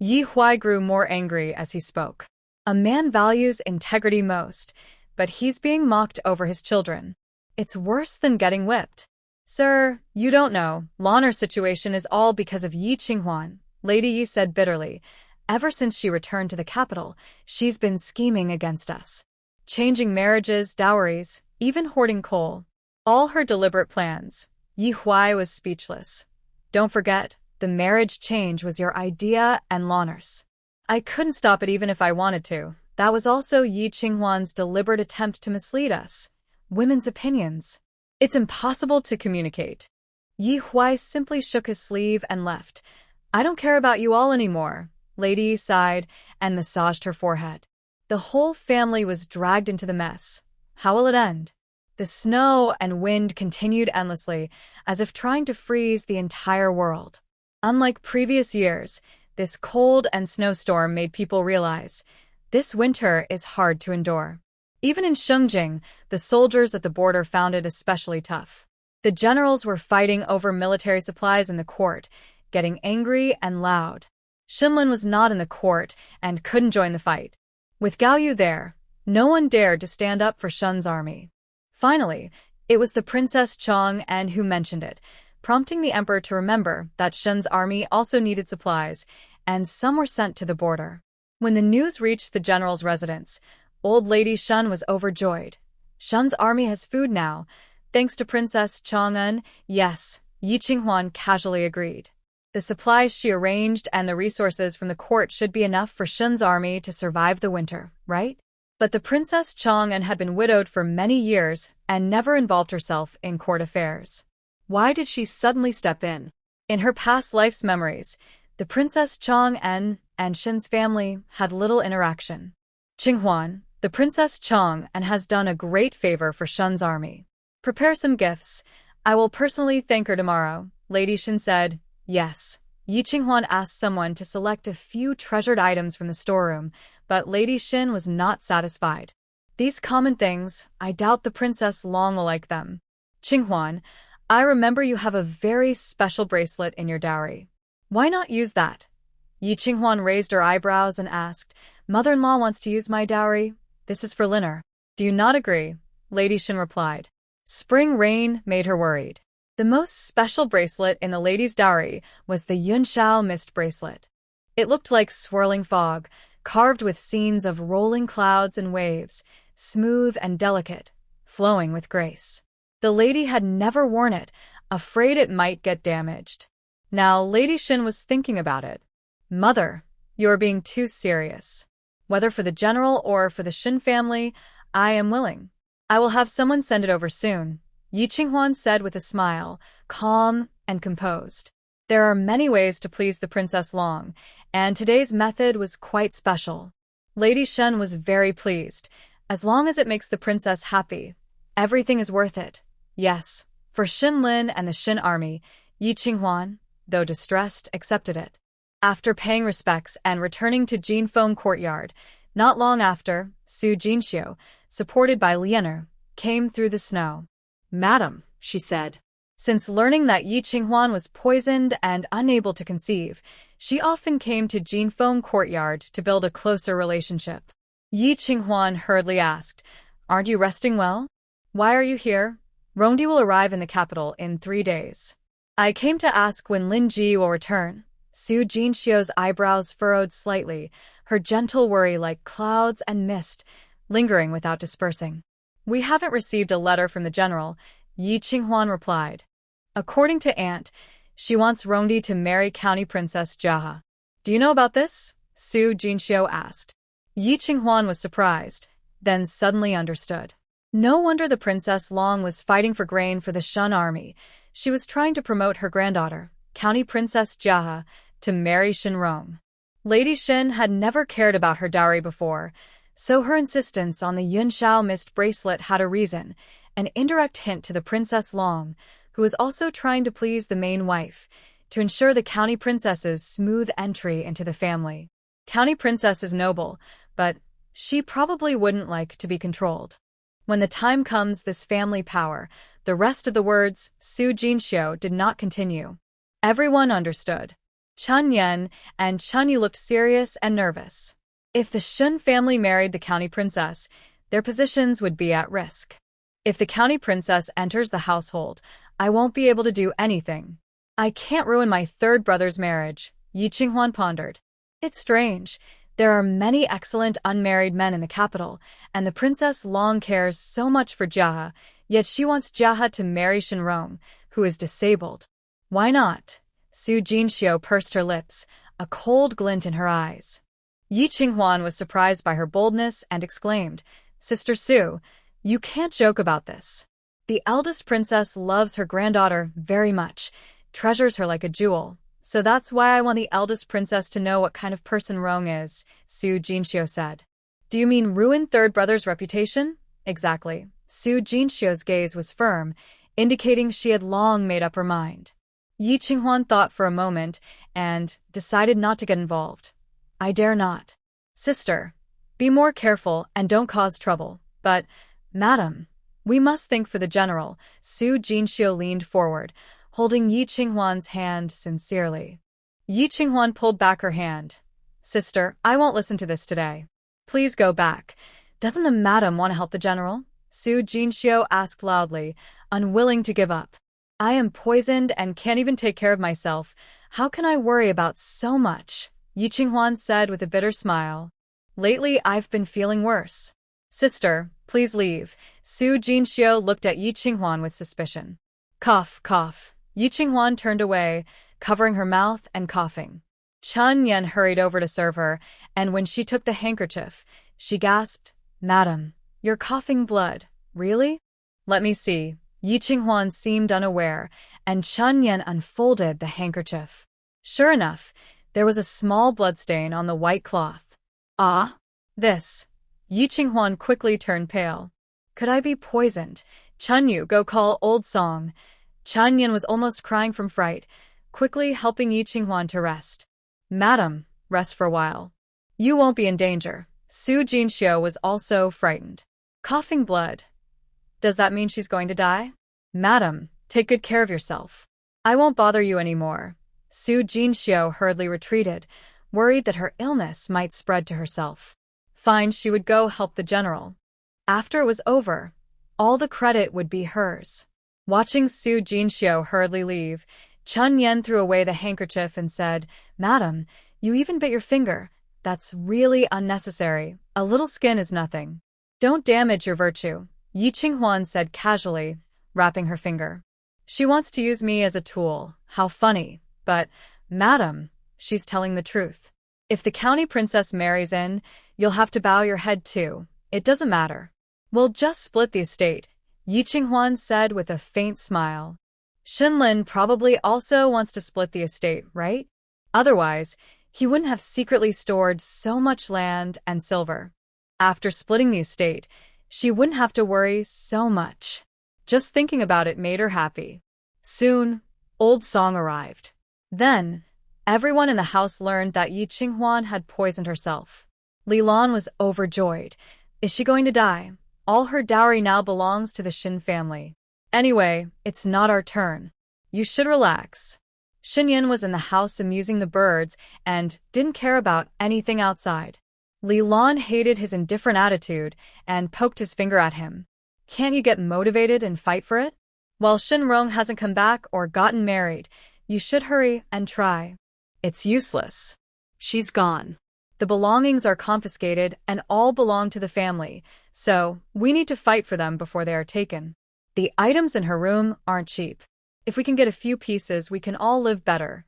Yi Huai grew more angry as he spoke. A man values integrity most, but he's being mocked over his children. It's worse than getting whipped. Sir, you don't know. Lana's situation is all because of Yi Qinghuan, Lady Yi said bitterly. Ever since she returned to the capital, she's been scheming against us. Changing marriages, dowries, even hoarding coal. All her deliberate plans. Yi Huai was speechless. Don't forget, the marriage change was your idea and Lana's. I couldn't stop it even if I wanted to. That was also Yi Qinghuan's deliberate attempt to mislead us. Women's opinions. It's impossible to communicate. Yi Huai simply shook his sleeve and left. I don't care about you all anymore. Lady Yi sighed and massaged her forehead. The whole family was dragged into the mess. How will it end? The snow and wind continued endlessly, as if trying to freeze the entire world. Unlike previous years, this cold and snowstorm made people realize this winter is hard to endure. Even in Shengjing, the soldiers at the border found it especially tough. The generals were fighting over military supplies in the court, getting angry and loud. Shenlin was not in the court and couldn't join the fight. With Gao Yu there, no one dared to stand up for Shen's army. Finally, it was the Princess Chang'an who mentioned it, prompting the emperor to remember that Shen's army also needed supplies, and some were sent to the border. When the news reached the general's residence, Old Lady Shen was overjoyed. Shen's army has food now, thanks to Princess Chang'an. Yes, Yi Qinghuan casually agreed. The supplies she arranged and the resources from the court should be enough for Shen's army to survive the winter, right? But the Princess Chang'an had been widowed for many years and never involved herself in court affairs. Why did she suddenly step in? In her past life's memories, the Princess Chang'an and Shen's family had little interaction. Qinghuan, the Princess Chang'an has done a great favor for Shen's army. Prepare some gifts. I will personally thank her tomorrow, Lady Shen said. Yes. Yi Qinghuan asked someone to select a few treasured items from the storeroom, but Lady Shen was not satisfied. These common things, I doubt the Princess Long will like them. Qinghuan, I remember you have a very special bracelet in your dowry. Why not use that? Yi Qinghuan raised her eyebrows and asked, Mother-in-law wants to use my dowry. This is for Liner. Do you not agree? Lady Shen replied. Spring rain made her worried. The most special bracelet in the lady's dowry was the Yunshao mist bracelet. It looked like swirling fog, carved with scenes of rolling clouds and waves, smooth and delicate, flowing with grace. The lady had never worn it, afraid it might get damaged. Now Lady Shen was thinking about it. Mother, you're being too serious. Whether for the general or for the Shen family, I am willing. I will have someone send it over soon, Yi Qinghuan said with a smile, calm and composed. There are many ways to please the Princess Long, and today's method was quite special. Lady Shen was very pleased. As long as it makes the princess happy, everything is worth it. Yes, for Xin Lin and the Xin army, Yi Qinghuan, though distressed, accepted it. After paying respects and returning to Jinfeng courtyard, not long after, Su Jinxiu, supported by Lianer, came through the snow. Madam, she said. Since learning that Yi Qinghuan was poisoned and unable to conceive, she often came to Jinfeng courtyard to build a closer relationship. Yi Qinghuan hurriedly asked, "Aren't you resting well? Why are you here? Rongdi will arrive in the capital in 3 days. I came to ask when Lin Ji will return." Su Jinxiu's eyebrows furrowed slightly, her gentle worry like clouds and mist, lingering without dispersing. "We haven't received a letter from the general," Yi Qinghuan replied. "According to Aunt, she wants Rongdi to marry County Princess Jia. Do you know about this?" Su Jinxiu asked. Yi Qinghuan was surprised, then suddenly understood. No wonder the Princess Long was fighting for grain for the Shun army. She was trying to promote her granddaughter, County Princess Jia, to marry Shinrong. Lady Shin had never cared about her dowry before, so her insistence on the Yunshao mist bracelet had a reason, an indirect hint to the Princess Long, who was also trying to please the main wife, to ensure the County Princess's smooth entry into the family. County Princess is noble, but she probably wouldn't like to be controlled. When the time comes, this family power, the rest of the words, Su Jinxiu did not continue. Everyone understood. Chun Yen and Chun Yi looked serious and nervous. If the Shun family married the County Princess, their positions would be at risk. If the County Princess enters the household, I won't be able to do anything. I can't ruin my third brother's marriage, Yi Qinghuan pondered. It's strange. There are many excellent unmarried men in the capital, and the Princess Long cares so much for Jia, yet she wants Jia to marry Shinrong, who is disabled. Why not? Su Jinxiu pursed her lips, a cold glint in her eyes. Yi Qinghuan was surprised by her boldness and exclaimed, "Sister Su, you can't joke about this. The eldest princess loves her granddaughter very much, treasures her like a jewel. So that's why I want the eldest princess to know what kind of person Rong is," Su Jinxiu said. "Do you mean ruin third brother's reputation?" "Exactly." Su Jinxiu's gaze was firm, indicating she had long made up her mind. Yi Qinghuan thought for a moment and decided not to get involved. "I dare not." "Sister, be more careful and don't cause trouble." "But, madam, we must think for the general." Su Jinxiu leaned forward, holding Yi Qinghuan's hand sincerely. Yi Qinghuan pulled back her hand. "Sister, I won't listen to this today. Please go back. Doesn't the madam want to help the general?" Su Jinxiu asked loudly, unwilling to give up. "I am poisoned and can't even take care of myself. How can I worry about so much?" Yi Qinghuan said with a bitter smile. "Lately, I've been feeling worse." "Sister, please leave." Su Jinxiu looked at Yi Qinghuan with suspicion. Cough, cough. Yi Qinghuan turned away, covering her mouth and coughing. Chun Yen hurried over to serve her, and when she took the handkerchief, she gasped, "Madam, you're coughing blood. Really?" "Let me see." Yi Qinghuan seemed unaware, and Chun Yen unfolded the handkerchief. Sure enough, there was a small bloodstain on the white cloth. "Ah? This." Yi Qinghuan quickly turned pale. "Could I be poisoned? Chun Yu, go call old Song." Chun Yen was almost crying from fright, quickly helping Yi Qinghuan to rest. "Madam, rest for a while. You won't be in danger." Su Jinxiu was also frightened. "Coughing blood. Does that mean she's going to die?" "Madam, take good care of yourself. I won't bother you anymore." Su Jinxiu hurriedly retreated, worried that her illness might spread to herself. Fine, she would go help the general. After it was over, all the credit would be hers. Watching Su Jinxiu hurriedly leave, Chun Yen threw away the handkerchief and said, "Madam, you even bit your finger. That's really unnecessary. A little skin is nothing. Don't damage your virtue," Yi Qinghuan said casually, wrapping her finger. "She wants to use me as a tool. How funny. But, madam, she's telling the truth. If the county princess marries in, you'll have to bow your head too. It doesn't matter. We'll just split the estate," Yi Qinghuan said with a faint smile. Shinlin probably also wants to split the estate, right? Otherwise, he wouldn't have secretly stored so much land and silver. After splitting the estate, she wouldn't have to worry so much. Just thinking about it made her happy. Soon, Old Song arrived. Then, everyone in the house learned that Yi Qinghuan had poisoned herself. Li Lan was overjoyed. Is she going to die? All her dowry now belongs to the Shin family. Anyway, it's not our turn. You should relax. Xinyan was in the house amusing the birds and didn't care about anything outside. Li Lan hated his indifferent attitude and poked his finger at him. Can't you get motivated and fight for it? While Shinrong hasn't come back or gotten married, you should hurry and try. It's useless. She's gone. The belongings are confiscated and all belong to the family, so we need to fight for them before they are taken. The items in her room aren't cheap. If we can get a few pieces, we can all live better.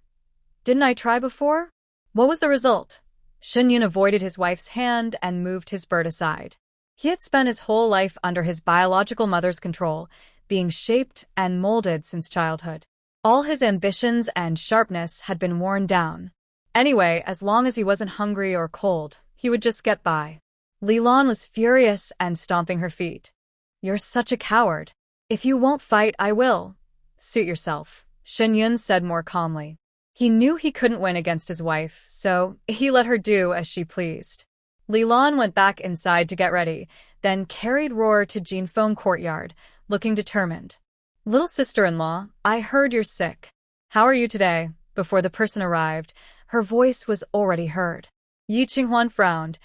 Didn't I try before? What was the result? Shunyun avoided his wife's hand and moved his bird aside. He had spent his whole life under his biological mother's control, being shaped and molded since childhood. All his ambitions and sharpness had been worn down. Anyway, as long as he wasn't hungry or cold, he would just get by. Li Lan was furious and stomping her feet. You're such a coward. If you won't fight, I will. Suit yourself, Shunyun said more calmly. He knew he couldn't win against his wife, so he let her do as she pleased. Li Lan went back inside to get ready, then carried Roar to Jinfeng courtyard, looking determined. Little sister-in-law, I heard you're sick. How are you today? Before the person arrived, her voice was already heard. Yi Qinghuan frowned.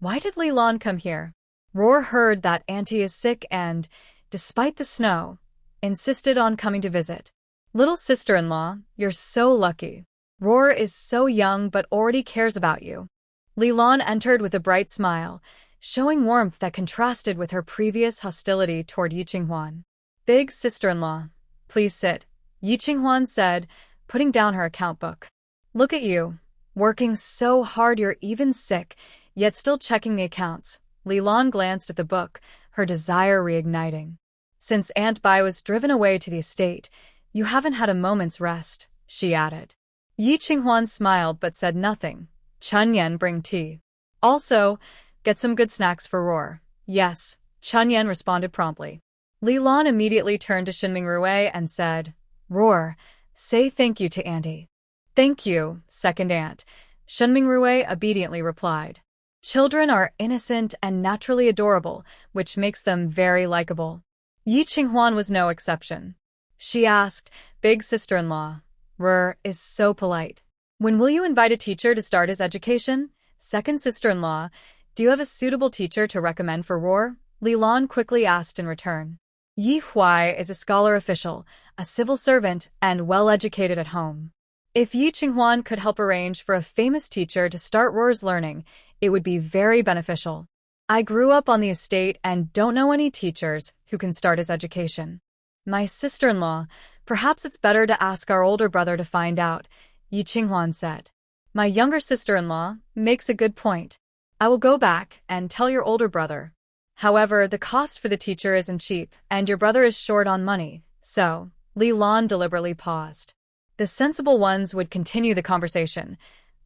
Why did Li Lan come here? Roar heard that auntie is sick and, despite the snow, insisted on coming to visit. Little sister-in-law, you're so lucky. Roar is so young but already cares about you. Li Lan entered with a bright smile, showing warmth that contrasted with her previous hostility toward Yi Qinghuan. Big sister-in-law, please sit, Yi Qinghuan said, putting down her account book. Look at you, working so hard you're even sick, yet still checking the accounts. Li Lan glanced at the book, her desire reigniting. Since Aunt Bai was driven away to the estate, you haven't had a moment's rest, she added. Yi Qinghuan smiled but said nothing. Chun Yen, bring tea. Also, get some good snacks for Roar. Yes, Chun Yen responded promptly. Li Lan immediately turned to Shinming Rue and said, Roar, say thank you to Auntie. Thank you, second aunt, Shinming Rue obediently replied. Children are innocent and naturally adorable, which makes them very likable. Yi Qinghuan was no exception. She asked, Big sister-in-law, Roar is so polite. When will you invite a teacher to start his education? Second sister-in-law, do you have a suitable teacher to recommend for Roar? Li Lan quickly asked in return. Yi Huai is a scholar official, a civil servant, and well-educated at home. If Yi Qinghuan could help arrange for a famous teacher to start Roar's learning, it would be very beneficial. I grew up on the estate and don't know any teachers who can start his education. My sister-in-law, perhaps it's better to ask our older brother to find out, Yi Qinghuan said. My younger sister-in-law makes a good point. I will go back and tell your older brother. However, the cost for the teacher isn't cheap, and your brother is short on money, so Li Lan deliberately paused. The sensible ones would continue the conversation.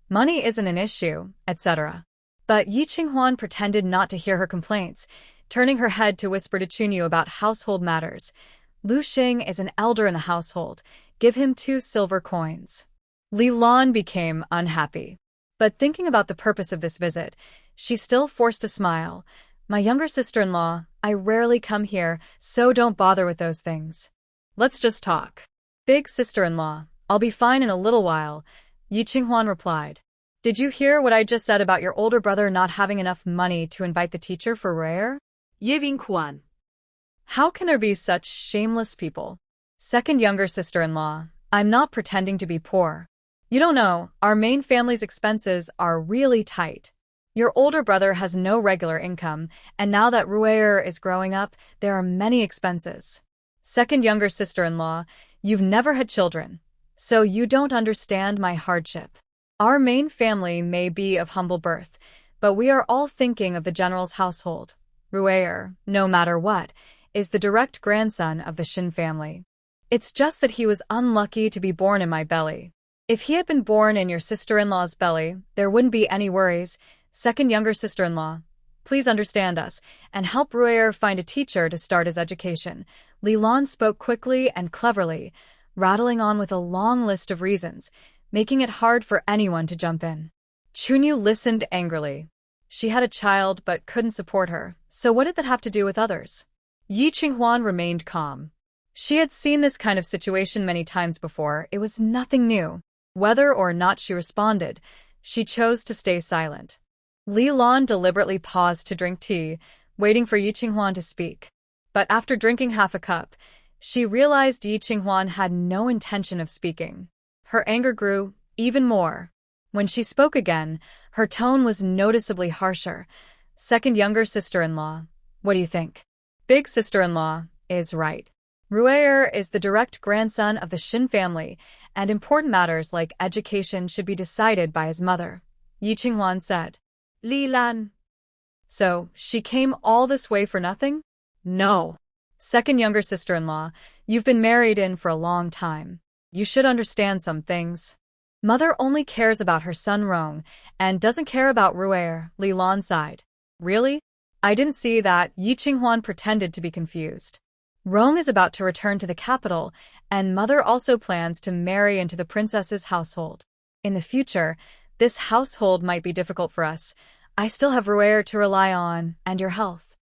Money isn't an issue, etc. But Yi Qinghuan pretended not to hear her complaints, turning her head to whisper to Chunyu about household matters. Lu Xing is an elder in the household. Give him 2 silver coins. Li Lan became unhappy. But thinking about the purpose of this visit, she still forced a smile. My younger sister-in-law, I rarely come here, so don't bother with those things. Let's just talk. Big sister-in-law, I'll be fine in a little while, Yi Qinghuan replied. Did you hear what I just said about your older brother not having enough money to invite the teacher for Rare? Ye Vingquan. How can there be such shameless people? Second younger sister-in-law, I'm not pretending to be poor. You don't know, our main family's expenses are really tight. Your older brother has no regular income, and now that Ruer is growing up, there are many expenses. Second younger sister-in-law, you've never had children, so you don't understand my hardship. Our main family may be of humble birth, but we are all thinking of the general's household. Ruer, no matter what, is the direct grandson of the Shin family. It's just that he was unlucky to be born in my belly. If he had been born in your sister-in-law's belly, there wouldn't be any worries. Second younger sister-in-law, please understand us, and help Ruer find a teacher to start his education. Li Lan spoke quickly and cleverly, rattling on with a long list of reasons, making it hard for anyone to jump in. Chunyu listened angrily. She had a child but couldn't support her, so what did that have to do with others? Yi Qinghuan remained calm. She had seen this kind of situation many times before. It was nothing new. Whether or not she responded, she chose to stay silent. Li Lan deliberately paused to drink tea, waiting for Yi Qinghuan to speak. But after drinking half a cup, she realized Yi Qinghuan had no intention of speaking. Her anger grew even more. When she spoke again, her tone was noticeably harsher. Second younger sister-in-law, what do you think? Big sister-in-law is right. Ruer is the direct grandson of the Shin family, and important matters like education should be decided by his mother, Yi Qinghuan said. Li Lan. So, she came all this way for nothing? No. Second younger sister-in-law, you've been married in for a long time. You should understand some things. Mother only cares about her son Rong, and doesn't care about Ruer, Li Lan sighed. Really? I didn't see that. Yi Qinghuan pretended to be confused. Rong is about to return to the capital, and Mother also plans to marry into the princess's household. In the future, this household might be difficult for us. I still have Ruer to rely on, and your health.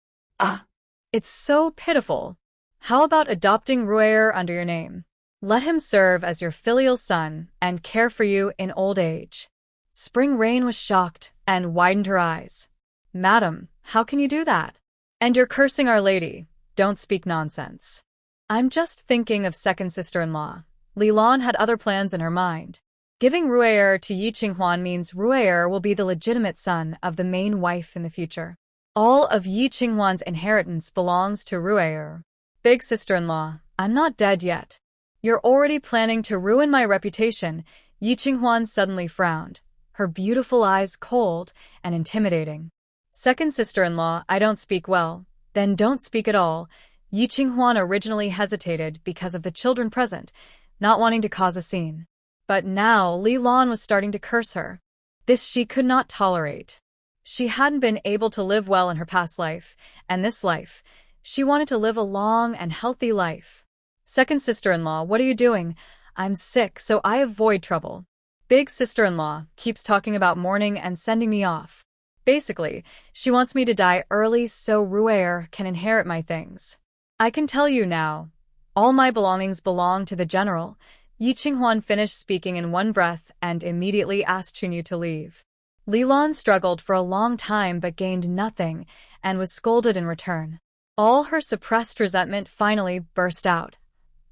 It's so pitiful. How about adopting Ruer under your name? Let him serve as your filial son and care for you in old age. Spring Rain was shocked and widened her eyes. Madam, how can you do that? And you're cursing Our Lady. Don't speak nonsense. I'm just thinking of second sister-in-law. Li Lan had other plans in her mind. Giving Ruer to Yi Qinghuan means Ruer will be the legitimate son of the main wife in the future. All of Yi Qinghuan's inheritance belongs to Ruer. Big sister-in-law, I'm not dead yet. You're already planning to ruin my reputation. Yi Qinghuan suddenly frowned, her beautiful eyes cold and intimidating. Second sister-in-law, I don't speak well. Then don't speak at all. Yi Qinghuan originally hesitated because of the children present, not wanting to cause a scene. But now Li Lan was starting to curse her. This she could not tolerate. She hadn't been able to live well in her past life, and this life, she wanted to live a long and healthy life. Second sister-in-law, what are you doing? I'm sick, so I avoid trouble. Big sister-in-law keeps talking about mourning and sending me off. Basically, she wants me to die early so Ruer can inherit my things. I can tell you now, all my belongings belong to the general. Yi Qinghuan finished speaking in one breath and immediately asked Chunyu to leave. Li Lan struggled for a long time but gained nothing and was scolded in return. All her suppressed resentment finally burst out.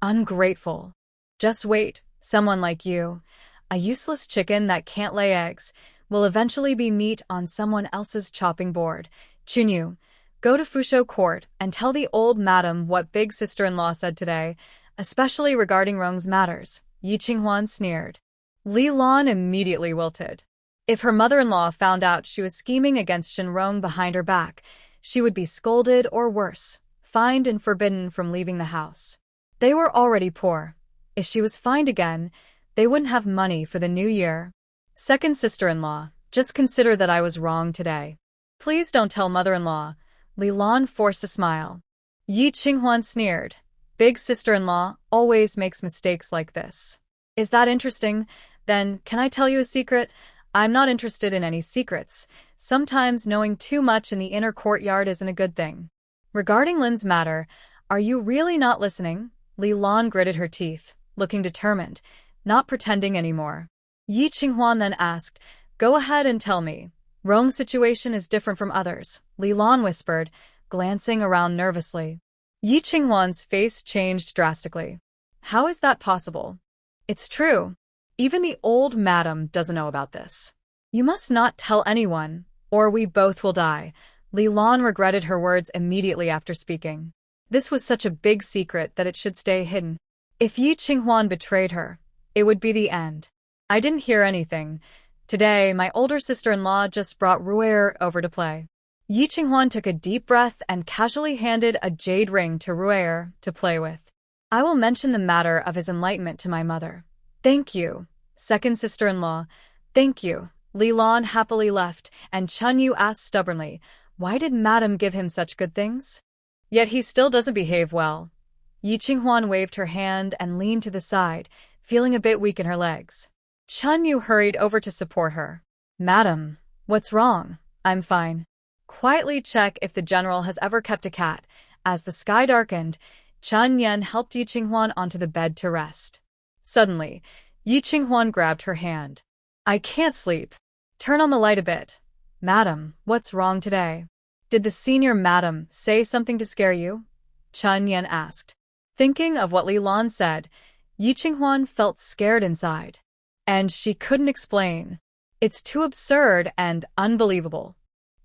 Ungrateful. Just wait, someone like you, a useless chicken that can't lay eggs, will eventually be meat on someone else's chopping board. Chunyu, go to Fusho Court and tell the old madam what big sister-in-law said today, especially regarding Rong's matters. Yi Qinghuan sneered. Li Lan immediately wilted. If her mother-in-law found out she was scheming against Shenrong behind her back, she would be scolded or worse, fined and forbidden from leaving the house. They were already poor. If she was fined again, they wouldn't have money for the new year. Second sister-in-law, just consider that I was wrong today. Please don't tell mother-in-law. Li Lan forced a smile. Yi Qinghuan sneered. Big sister-in-law always makes mistakes like this. Is that interesting? Then, can I tell you a secret? I'm not interested in any secrets. Sometimes knowing too much in the inner courtyard isn't a good thing. Regarding Lin's matter, are you really not listening? Li Lan gritted her teeth, looking determined, not pretending anymore. Yi Qinghuan then asked, go ahead and tell me. Rong's situation is different from others, Li Lan whispered, glancing around nervously. Yi Qinghuan's face changed drastically. How is that possible? It's true. Even the old madam doesn't know about this. You must not tell anyone, or we both will die. Li Lan regretted her words immediately after speaking. This was such a big secret that it should stay hidden. If Yi Qinghuan betrayed her, it would be the end. I didn't hear anything. Today, my older sister-in-law just brought Ruer over to play. Yi Qinghuan took a deep breath and casually handed a jade ring to Ruer to play with. I will mention the matter of his enlightenment to my mother. Thank you, second sister-in-law. Thank you. Li Lan happily left, and Chun Yu asked stubbornly, why did Madam give him such good things? Yet he still doesn't behave well. Yi Qinghuan waved her hand and leaned to the side, feeling a bit weak in her legs. Chun Yu hurried over to support her. Madam, what's wrong? I'm fine. Quietly check if the general has ever kept a cat. As the sky darkened, Chun Yen helped Yi Qinghuan onto the bed to rest. Suddenly, Yi Qinghuan grabbed her hand. I can't sleep. Turn on the light a bit. Madam, what's wrong today? Did the senior madam say something to scare you? Chun Yen asked. Thinking of what Li Lan said, Yi Qinghuan felt scared inside. And she couldn't explain. It's too absurd and unbelievable.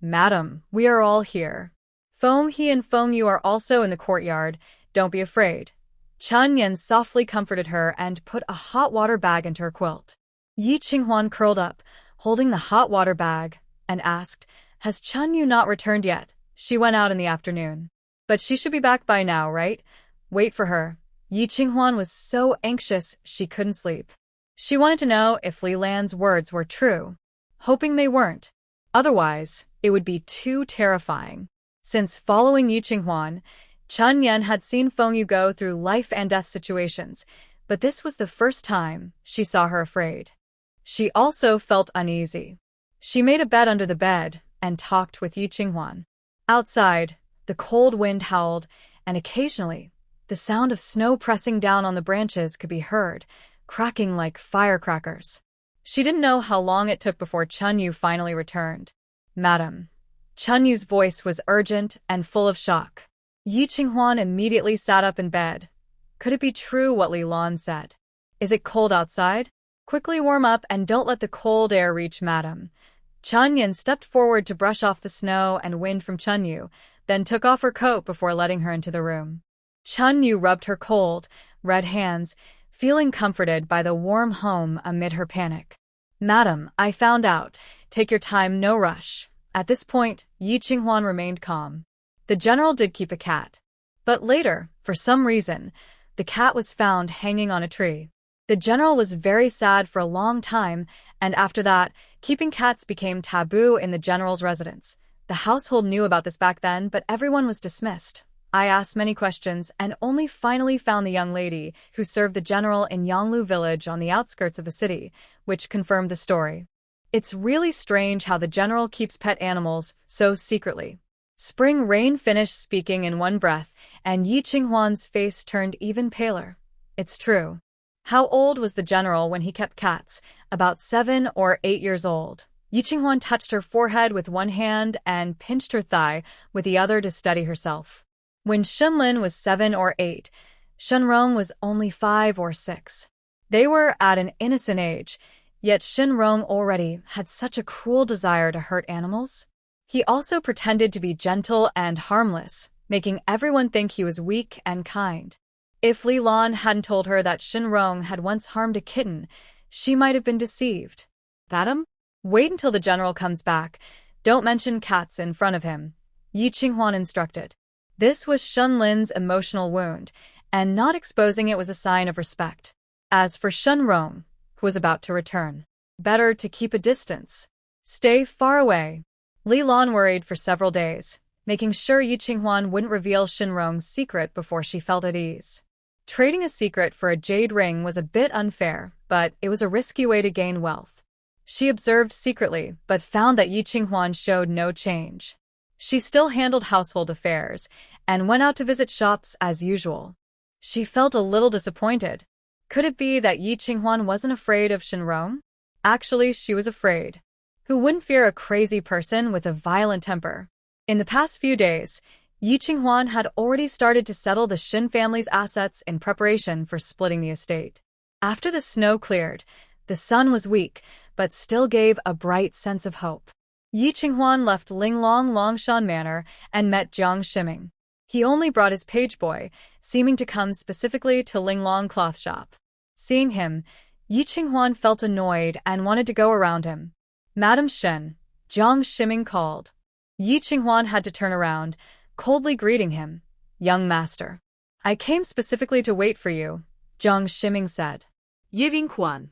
Madam, we are all here. Feng He and Feng Yu are also in the courtyard. Don't be afraid. Chun Yen softly comforted her and put a hot water bag into her quilt. Yi Qinghuan curled up, holding the hot water bag, and asked, Has Chun Yu not returned yet? She went out in the afternoon. But she should be back by now, right? Wait for her. Yi Qinghuan was so anxious she couldn't sleep. She wanted to know if Li Lan's words were true, hoping they weren't. Otherwise, it would be too terrifying. Since following Yi Qinghuan, Chun Yen had seen Feng Yu go through life and death situations, but this was the first time she saw her afraid. She also felt uneasy. She made a bed under the bed and talked with Yi Qinghuan. Outside, the cold wind howled, and occasionally, the sound of snow pressing down on the branches could be heard, cracking like firecrackers. She didn't know how long it took before Chun Yu finally returned. Madam. Chun Yu's voice was urgent and full of shock. Yi Qinghuan immediately sat up in bed. Could it be true what Li Lan said? Is it cold outside? Quickly warm up and don't let the cold air reach Madam. Chun Yen stepped forward to brush off the snow and wind from Chun Yu, then took off her coat before letting her into the room. Chun Yu rubbed her cold, red hands, feeling comforted by the warm home amid her panic. Madam, I found out. Take your time, no rush. At this point, Yi Qinghuan remained calm. The general did keep a cat. But later, for some reason, the cat was found hanging on a tree. The general was very sad for a long time, and after that, keeping cats became taboo in the general's residence. The household knew about this back then, but everyone was dismissed. I asked many questions and only finally found the young lady who served the general in Yanglu village on the outskirts of the city, which confirmed the story. It's really strange how the general keeps pet animals so secretly. Spring Rain finished speaking in one breath, and Yi Qinghuan's face turned even paler. It's true. How old was the general when he kept cats? About 7 or 8 years old. Yi Qinghuan touched her forehead with one hand and pinched her thigh with the other to steady herself. When Shunlin was 7 or 8, Shunrong was only 5 or 6. They were at an innocent age, yet Shunrong already had such a cruel desire to hurt animals. He also pretended to be gentle and harmless, making everyone think he was weak and kind. If Li Lan hadn't told her that Shunrong had once harmed a kitten, she might have been deceived. Madam? Wait until the general comes back. Don't mention cats in front of him, Yi Qinghuan instructed. This was Shunlin's emotional wound, and not exposing it was a sign of respect. As for Shunrong, who was about to return, better to keep a distance. Stay far away. Li Lan worried for several days, making sure Yi Qinghuan wouldn't reveal Shunrong's secret before she felt at ease. Trading a secret for a jade ring was a bit unfair, but it was a risky way to gain wealth. She observed secretly, but found that Yi Qinghuan showed no change. She still handled household affairs, and went out to visit shops as usual. She felt a little disappointed. Could it be that Yi Qinghuan wasn't afraid of Shunrong? Actually, she was afraid. Who wouldn't fear a crazy person with a violent temper? In the past few days, Yi Qinghuan had already started to settle the Shin family's assets in preparation for splitting the estate. After the snow cleared, the sun was weak, but still gave a bright sense of hope. Yi Qinghuan left Linglong Longshan Manor and met Jiang Shiming. He only brought his page boy, seeming to come specifically to Linglong cloth shop. Seeing him, Yi Qinghuan felt annoyed and wanted to go around him. Madam Shen, Jiang Shiming called. Yi Qinghuan had to turn around, coldly greeting him. Young master. I came specifically to wait for you, Jiang Shiming said. Yiving.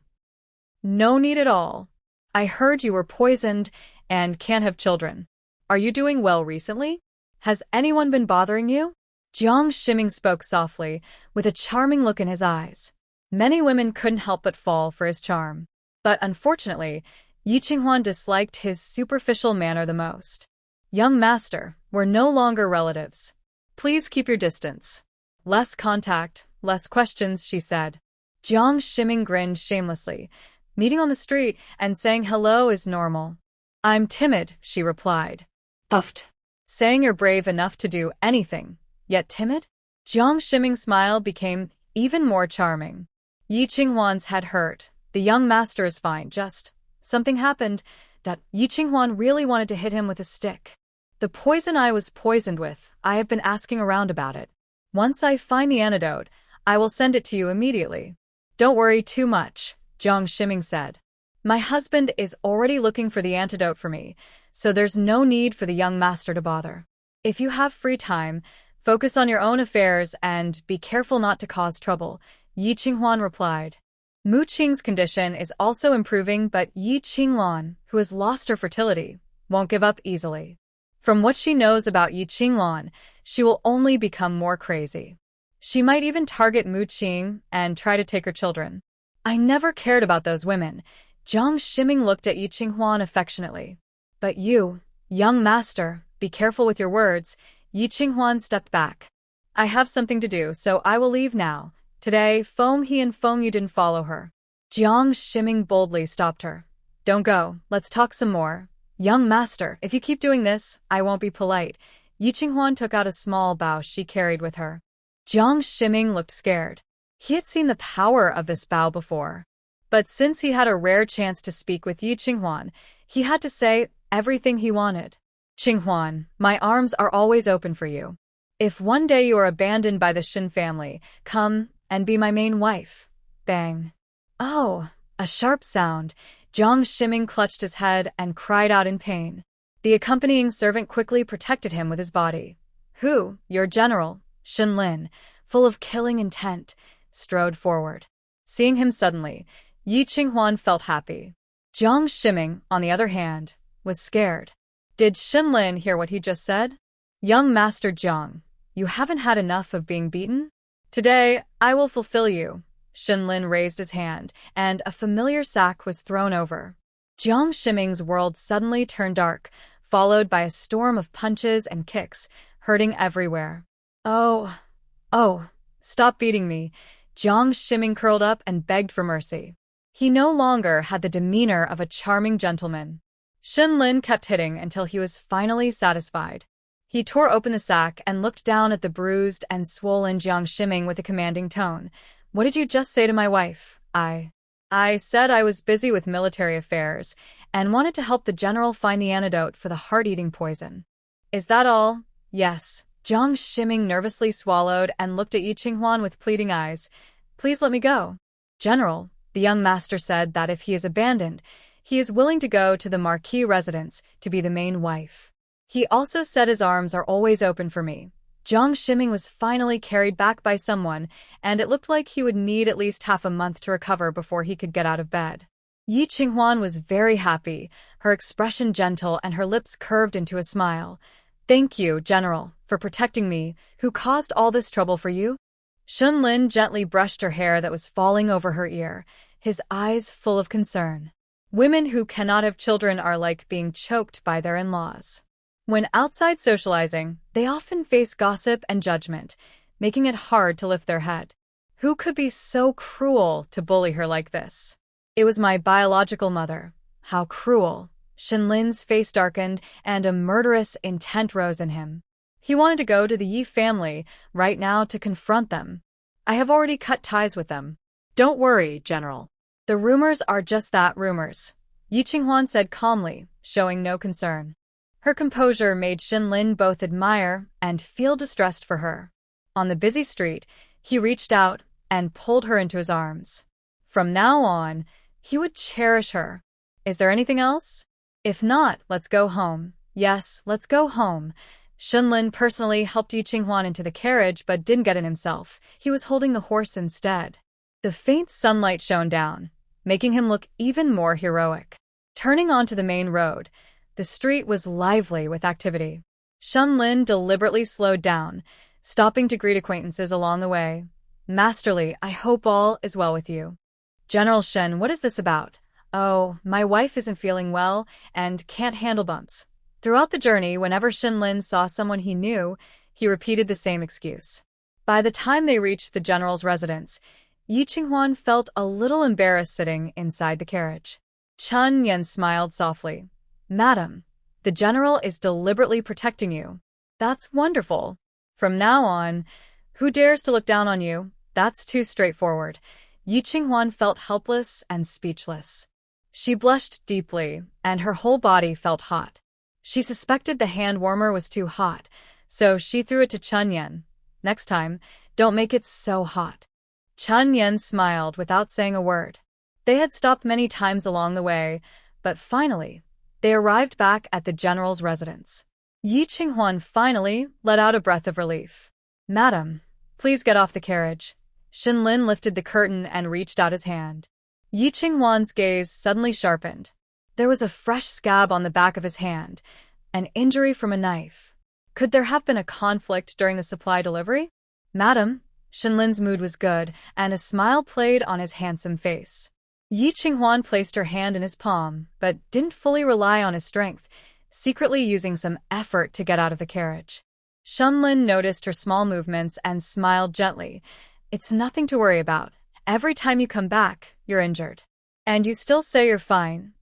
No need at all. I heard you were poisoned and can't have children. Are you doing well recently? Has anyone been bothering you? Jiang Shiming spoke softly, with a charming look in his eyes. Many women couldn't help but fall for his charm. But unfortunately, Yi Qinghuan disliked his superficial manner the most. Young master, we're no longer relatives. Please keep your distance. Less contact, less questions, she said. Jiang Shiming grinned shamelessly. Meeting on the street and saying hello is normal. I'm timid, she replied. Puffed. Saying you're brave enough to do anything, yet timid? Jiang Shiming's smile became even more charming. Yi Qinghuan's head hurt. The young master is fine, just something happened that Yi Qinghuan really wanted to hit him with a stick. The poison I was poisoned with, I have been asking around about it. Once I find the antidote, I will send it to you immediately. Don't worry too much, Jiang Shiming said. My husband is already looking for the antidote for me, so there's no need for the young master to bother. If you have free time, focus on your own affairs and be careful not to cause trouble, Yi Qinghuan replied. Mu Qing's condition is also improving, but Yi Qinglan, who has lost her fertility, won't give up easily. From what she knows about Yi Qinglan, she will only become more crazy. She might even target Mu Qing and try to take her children. I never cared about those women. Jiang Shiming looked at Yi Qinghuan affectionately. But you, young master, be careful with your words. Yi Qinghuan stepped back. I have something to do, so I will leave now. Today, Feng He and Feng Yu didn't follow her. Jiang Shiming boldly stopped her. Don't go, let's talk some more. Young master, if you keep doing this, I won't be polite. Yi Qinghuan took out a small bao she carried with her. Jiang Shiming looked scared. He had seen the power of this bao before. But since he had a rare chance to speak with Yi Qinghuan, he had to say everything he wanted. Qinghuan, my arms are always open for you. If one day you are abandoned by the Shin family, come and be my main wife. Bang. Oh, a sharp sound. Jiang Shiming clutched his head and cried out in pain. The accompanying servant quickly protected him with his body. Who, your general, Shin Lin, full of killing intent, strode forward. Seeing him suddenly, Yi Qinghuan felt happy. Jiang Shiming, on the other hand, was scared. Did Shin Lin hear what he just said? Young Master Jiang, you haven't had enough of being beaten? Today, I will fulfill you. Shin Lin raised his hand, and a familiar sack was thrown over. Jiang Shiming's world suddenly turned dark, followed by a storm of punches and kicks, hurting everywhere. Oh, stop beating me. Jiang Shiming curled up and begged for mercy. He no longer had the demeanor of a charming gentleman. Shin Lin kept hitting until he was finally satisfied. He tore open the sack and looked down at the bruised and swollen Jiang Shiming with a commanding tone. What did you just say to my wife? I said I was busy with military affairs and wanted to help the general find the antidote for the heart-eating poison. Is that all? Yes. Jiang Shiming nervously swallowed and looked at Yi Qinghuan with pleading eyes. Please let me go. General, the young master said that if he is abandoned, he is willing to go to the Marquis residence to be the main wife. He also said his arms are always open for me. Jiang Shiming was finally carried back by someone, and it looked like he would need at least half a month to recover before he could get out of bed. Yi Qinghuan was very happy, her expression gentle and her lips curved into a smile. Thank you, General, for protecting me. Who caused all this trouble for you? Shin Lin gently brushed her hair that was falling over her ear, his eyes full of concern. Women who cannot have children are like being choked by their in-laws. When outside socializing, they often face gossip and judgment, making it hard to lift their head. Who could be so cruel to bully her like this? It was my biological mother. How cruel. Shin Lin's face darkened, and a murderous intent rose in him. He wanted to go to the Yi family right now to confront them. I have already cut ties with them. Don't worry, General. The rumors are just that, rumors. Yi Qinghuan said calmly, showing no concern. Her composure made Shin Lin both admire and feel distressed for her. On the busy street, he reached out and pulled her into his arms. From now on, he would cherish her. Is there anything else? If not, let's go home. Yes, let's go home. Shunlin personally helped Yi Qinghuan into the carriage but didn't get in himself. He was holding the horse instead. The faint sunlight shone down, making him look even more heroic. Turning onto the main road, the street was lively with activity. Shunlin deliberately slowed down, stopping to greet acquaintances along the way. Masterly, I hope all is well with you. General Shen, what is this about? Oh, my wife isn't feeling well and can't handle bumps. Throughout the journey, whenever Shunlin saw someone he knew, he repeated the same excuse. By the time they reached the general's residence, Yi Qinghuan felt a little embarrassed sitting inside the carriage. Chun Yen smiled softly. Madam, the general is deliberately protecting you. That's wonderful. From now on, who dares to look down on you? That's too straightforward. Yi Qinghuan felt helpless and speechless. She blushed deeply, and her whole body felt hot. She suspected the hand warmer was too hot, so she threw it to Chun Yen. Next time, don't make it so hot. Chun Yen smiled without saying a word. They had stopped many times along the way, but finally, they arrived back at the general's residence. Yi Qinghuan finally let out a breath of relief. Madam, please get off the carriage. Shunlin lifted the curtain and reached out his hand. Yi Qinghuan's gaze suddenly sharpened. There was a fresh scab on the back of his hand, an injury from a knife. Could there have been a conflict during the supply delivery? Madam, Shunlin's mood was good, and a smile played on his handsome face. Yi Qinghuan placed her hand in his palm, but didn't fully rely on his strength, secretly using some effort to get out of the carriage. Shunlin noticed her small movements and smiled gently. It's nothing to worry about. Every time you come back, you're injured. And you still say you're fine.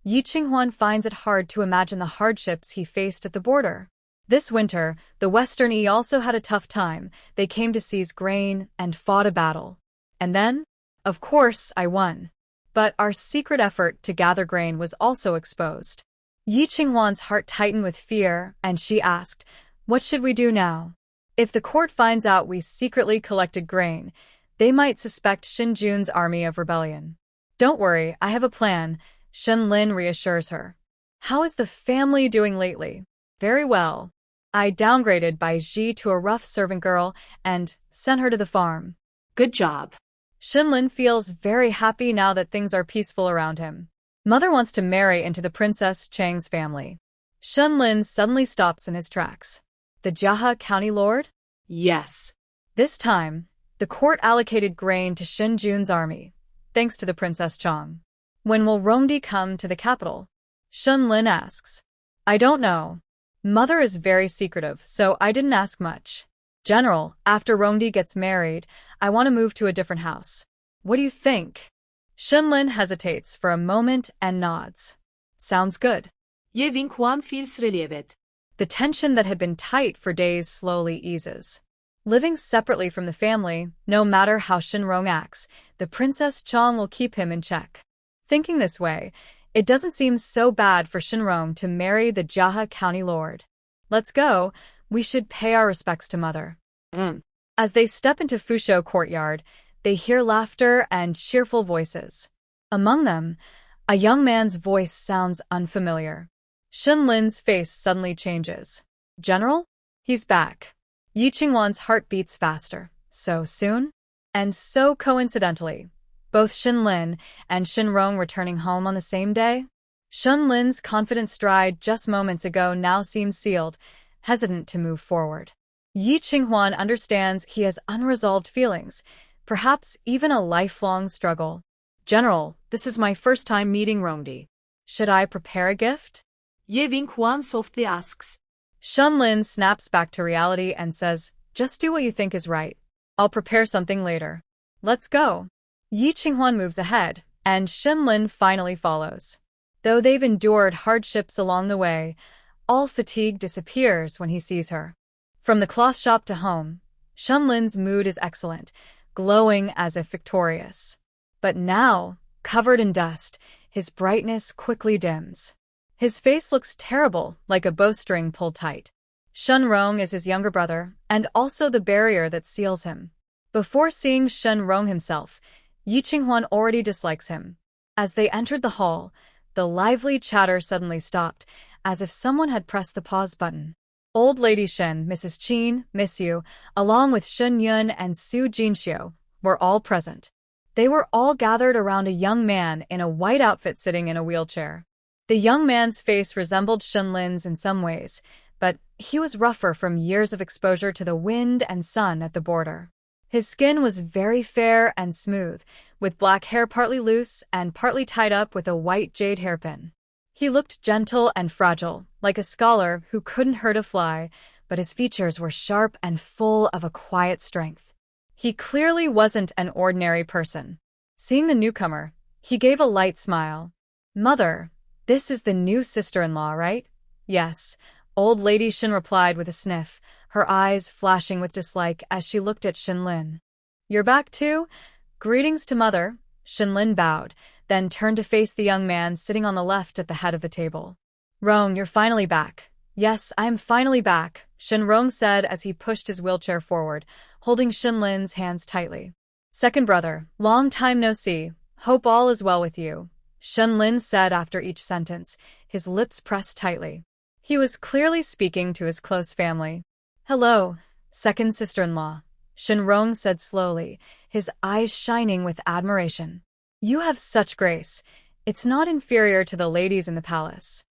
Yi Qinghuan finds it hard to imagine the hardships he faced at the border. This winter, the Western Yi also had a tough time. They came to seize grain and fought a battle. And then, of course, I won. But our secret effort to gather grain was also exposed. Yi Qinghuan's heart tightened with fear, and she asked, what should we do now? If the court finds out we secretly collected grain, they might suspect Xinjun's army of rebellion. Don't worry, I have a plan, Shunlin reassures her. How is the family doing lately? Very well. I downgraded Bai Ji to a rough servant girl and sent her to the farm. Good job. Shunlin feels very happy now that things are peaceful around him. Mother wants to marry into the Princess Chang's family. Shunlin suddenly stops in his tracks. The Jiahe County Lord? Yes. This time, the court allocated grain to Xinjun's army, thanks to the Princess Chang. When will Rongdi come to the capital? Shunlin asks. I don't know. Mother is very secretive, so I didn't ask much. General, after Rongdi gets married, I want to move to a different house. What do you think? Shunlin hesitates for a moment and nods. Sounds good. Je vinkuan feels relievet. The tension that had been tight for days slowly eases. Living separately from the family, no matter how Shinrong acts, the Princess Chang will keep him in check. Thinking this way, it doesn't seem so bad for Shinrong to marry the Jiahe County Lord. Let's go. We should pay our respects to Mother. As they step into Fusho courtyard, they hear laughter and cheerful voices. Among them, a young man's voice sounds unfamiliar. Shunlin's face suddenly changes. General? He's back. Yi Qinghuan's heart beats faster. So soon? And so coincidentally, both Shunlin and Shinrong returning home on the same day? Shunlin's confident stride just moments ago now seems sealed, hesitant to move forward. Yi Qinghuan understands he has unresolved feelings, perhaps even a lifelong struggle. General, this is my first time meeting Rongdi. Should I prepare a gift? Ye Vinkuan softly asks. Shunlin snaps back to reality and says, just do what you think is right. I'll prepare something later. Let's go. Yi Qinghuan moves ahead, and Shunlin finally follows. Though they've endured hardships along the way, all fatigue disappears when he sees her. From the cloth shop to home, Shunlin's mood is excellent, glowing as if victorious. But now, covered in dust, his brightness quickly dims. His face looks terrible, like a bowstring pulled tight. Shenrong is his younger brother, and also the barrier that seals him. Before seeing Shenrong himself, Yi Qinghuan already dislikes him. As they entered the hall, the lively chatter suddenly stopped, as if someone had pressed the pause button. Old Lady Shin, Mrs. Qin, Miss Yu, along with Shun Yun and Su Jinxiu, were all present. They were all gathered around a young man in a white outfit sitting in a wheelchair. The young man's face resembled Shunlin's in some ways, but he was rougher from years of exposure to the wind and sun at the border. His skin was very fair and smooth, with black hair partly loose and partly tied up with a white jade hairpin. He looked gentle and fragile, like a scholar who couldn't hurt a fly, but his features were sharp and full of a quiet strength. He clearly wasn't an ordinary person. Seeing the newcomer, he gave a light smile. "Mother, this is the new sister-in-law, right?" "Yes," Old Lady Shin replied with a sniff, her eyes flashing with dislike as she looked at Shinlin. "You're back too? Greetings to Mother." Shinlin bowed, then turned to face the young man sitting on the left at the head of the table. "Rong, you're finally back." "Yes, I am finally back," Shinrong said as he pushed his wheelchair forward, holding Shinlin's hands tightly. "Second brother, long time no see. Hope all is well with you," Shinlin said after each sentence, his lips pressed tightly. He was clearly speaking to his close family. "Hello, second sister-in-law," Shinrong said slowly, his eyes shining with admiration. "You have such grace. It's not inferior to the ladies in the palace."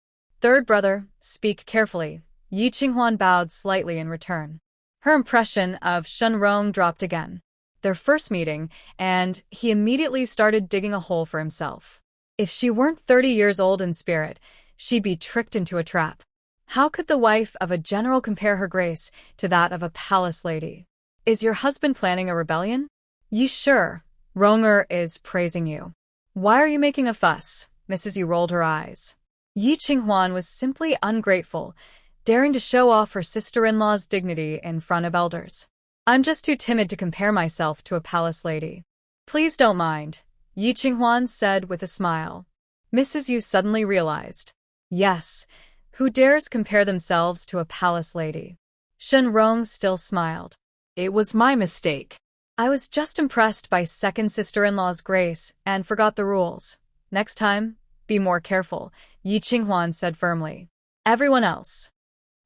"Third brother, speak carefully." Yi Qinghuan bowed slightly in return. Her impression of Shinrong dropped again. Their first meeting, and he immediately started digging a hole for himself. If she weren't 30 years old in spirit, she'd be tricked into a trap. How could the wife of a general compare her grace to that of a palace lady? "Is your husband planning a rebellion?" "Yi sure. Ronger is praising you." "Why are you making a fuss?" Mrs. Yu rolled her eyes. Yi Qinghuan was simply ungrateful, daring to show off her sister-in-law's dignity in front of elders. "I'm just too timid to compare myself to a palace lady." "Please don't mind," Yi Qinghuan said with a smile. Mrs. Yu suddenly realized. Yes, who dares compare themselves to a palace lady? Shenrong still smiled. "It was my mistake. I was just impressed by second sister-in-law's grace and forgot the rules. Next time, be more careful," Yi Qinghuan said firmly. "Everyone else."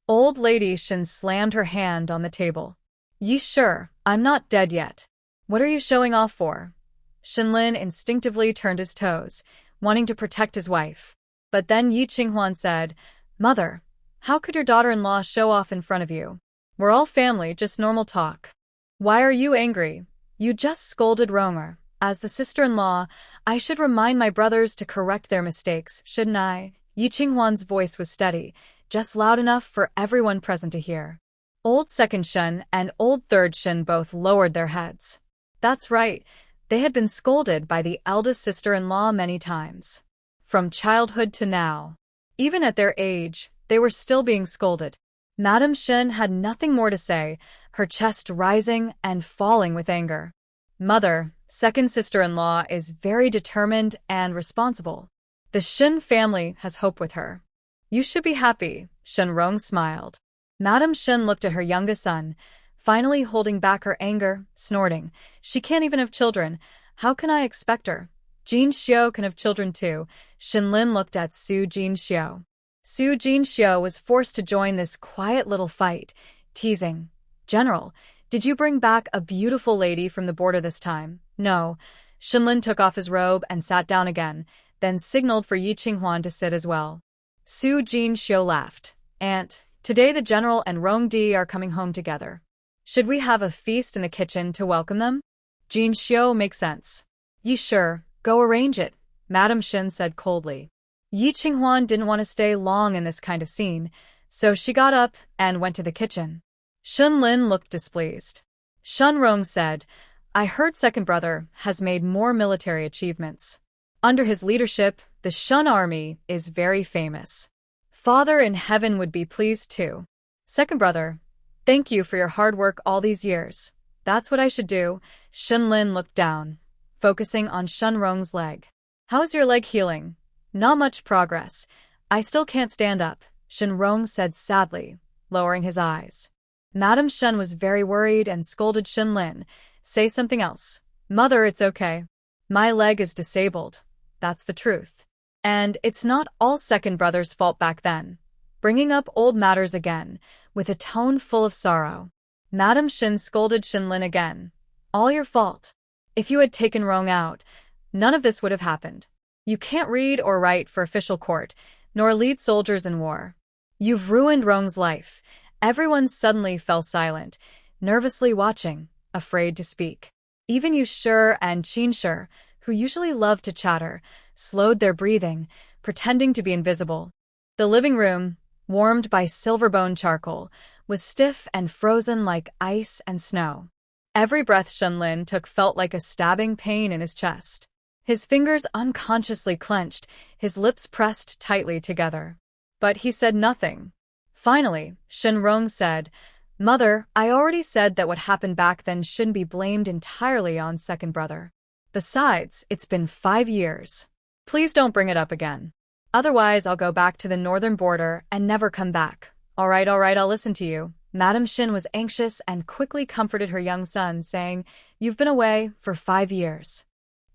Old Lady Shin slammed her hand on the table. "Yi sure, I'm not dead yet. What are you showing off for?" Shinlin instinctively turned his toes, wanting to protect his wife. But then Yi Qinghuan said, "Mother, how could your daughter-in-law show off in front of you? We're all family, just normal talk." "Why are you angry? You just scolded Ronger. As the sister-in-law, I should remind my brothers to correct their mistakes, shouldn't I?" Yi Qinghuan's voice was steady, just loud enough for everyone present to hear. Old Second Shen and Old Third Shen both lowered their heads. That's right, they had been scolded by the eldest sister-in-law many times. From childhood to now. Even at their age, they were still being scolded. Madame Shen had nothing more to say, her chest rising and falling with anger. "Mother, second sister-in-law is very determined and responsible. The Shen family has hope with her. You should be happy," Shenrong smiled. Madame Shen looked at her youngest son, finally holding back her anger, snorting. "She can't even have children. How can I expect her?" "Jin Xiu can have children too." Shinlin looked at Su Jin Xiu. Su Jin Xiu was forced to join this quiet little fight, teasing. "General, did you bring back a beautiful lady from the border this time?" "No." Shinlin took off his robe and sat down again, then signaled for Yi Qinghuan to sit as well. Su Jin Xiu laughed. "Aunt, today the general and Rong Di are coming home together. Should we have a feast in the kitchen to welcome them?" "Jin Xiu makes sense." "Yi sure, go arrange it," Madame Shen said coldly. Yi Qinghuan didn't want to stay long in this kind of scene, so she got up and went to the kitchen. Shenlin looked displeased. Shenrong said, "I heard second brother has made more military achievements. Under his leadership, the Shun army is very famous. Father in heaven would be pleased too. Second brother, thank you for your hard work all these years. That's what I should do." Shenlin looked down, focusing on Shenrong's leg. "How's your leg healing?" "Not much progress. I still can't stand up," Shenrong said sadly, lowering his eyes. Madame Shen was very worried and scolded Shenlin. "Say something else." "Mother, it's okay. My leg is disabled. That's the truth. And it's not all second brother's fault back then." Bringing up old matters again, with a tone full of sorrow. Madam Shin scolded Shinlin again. All your fault. If you had taken Rong out, none of this would have happened. You can't read or write for official court, nor lead soldiers in war. You've ruined Rong's life. Everyone suddenly fell silent, nervously watching, afraid to speak. Even Yu Shi and Qin Shi, who usually loved to chatter, slowed their breathing, pretending to be invisible. The living room, warmed by silver-bone charcoal, was stiff and frozen like ice and snow. Every breath Shenlin took felt like a stabbing pain in his chest. His fingers unconsciously clenched, his lips pressed tightly together. But he said nothing. Finally, Shenrong said, "Mother, I already said that what happened back then shouldn't be blamed entirely on second brother. Besides, it's been 5 years. Please don't bring it up again. Otherwise, I'll go back to the northern border and never come back." All right, I'll listen to you." Madam Shin was anxious and quickly comforted her young son, saying, "You've been away for 5 years.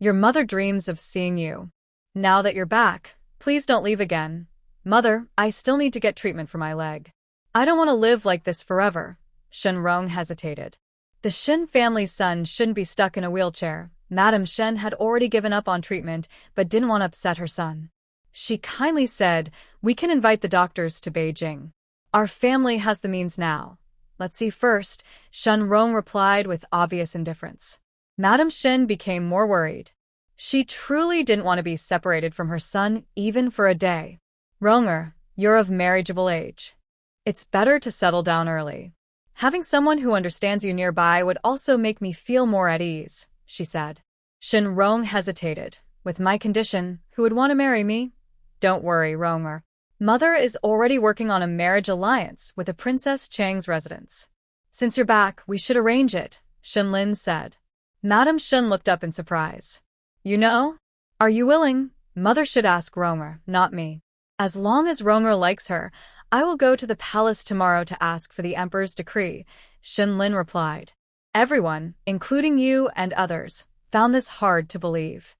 Your mother dreams of seeing you. Now that you're back, please don't leave again. Mother, I still need to get treatment for my leg. I don't want to live like this forever." Shenrong hesitated. The Shin family's son shouldn't be stuck in a wheelchair. Madam Shen had already given up on treatment, but didn't want to upset her son. She kindly said, "We can invite the doctors to Beijing. Our family has the means now. Let's see first," Shenrong replied with obvious indifference. Madam Shin became more worried. She truly didn't want to be separated from her son even for a day. "Ronger, you're of marriageable age. It's better to settle down early. Having someone who understands you nearby would also make me feel more at ease," she said. Shenrong hesitated. "With my condition, who would want to marry me?" "Don't worry, Ronger. Mother is already working on a marriage alliance with the Princess Chang's residence. Since you're back, we should arrange it," Shenlin said. Madam Shen looked up in surprise. "You know? Are you willing?" "Mother should ask Ronger, not me. As long as Ronger likes her, I will go to the palace tomorrow to ask for the emperor's decree," Shenlin replied. Everyone, including you and others, found this hard to believe.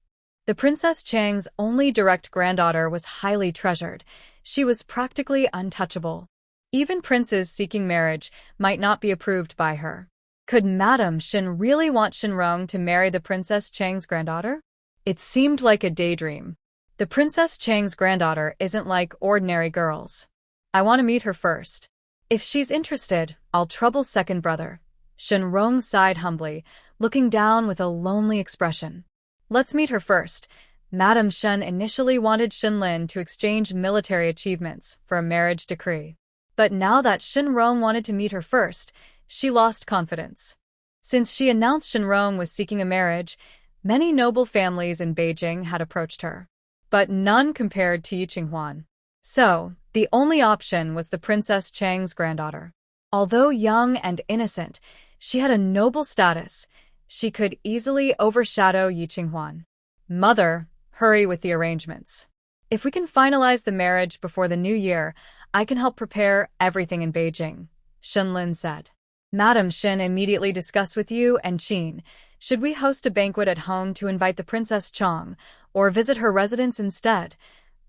The Princess Chang's only direct granddaughter was highly treasured. She was practically untouchable. Even princes seeking marriage might not be approved by her. Could Madam Shin really want Shenrong to marry the Princess Chang's granddaughter? It seemed like a daydream. The Princess Chang's granddaughter isn't like ordinary girls. I want to meet her first. If she's interested, I'll trouble second brother." Shenrong sighed humbly, looking down with a lonely expression. "Let's meet her first." Madam Shen initially wanted Shenlin to exchange military achievements for a marriage decree. But now that Shenrong wanted to meet her first, she lost confidence. Since she announced Shenrong was seeking a marriage, many noble families in Beijing had approached her. But none compared to Yi Qinghuan. So, the only option was the Princess Chang's granddaughter. Although young and innocent, she had a noble status. She could easily overshadow Yi Qinghuan. "Mother, hurry with the arrangements. If we can finalize the marriage before the new year, I can help prepare everything in Beijing," Shenlin said. Madam Shin immediately discussed with you and Qin. Should we host a banquet at home to invite the Princess Chang, or visit her residence instead?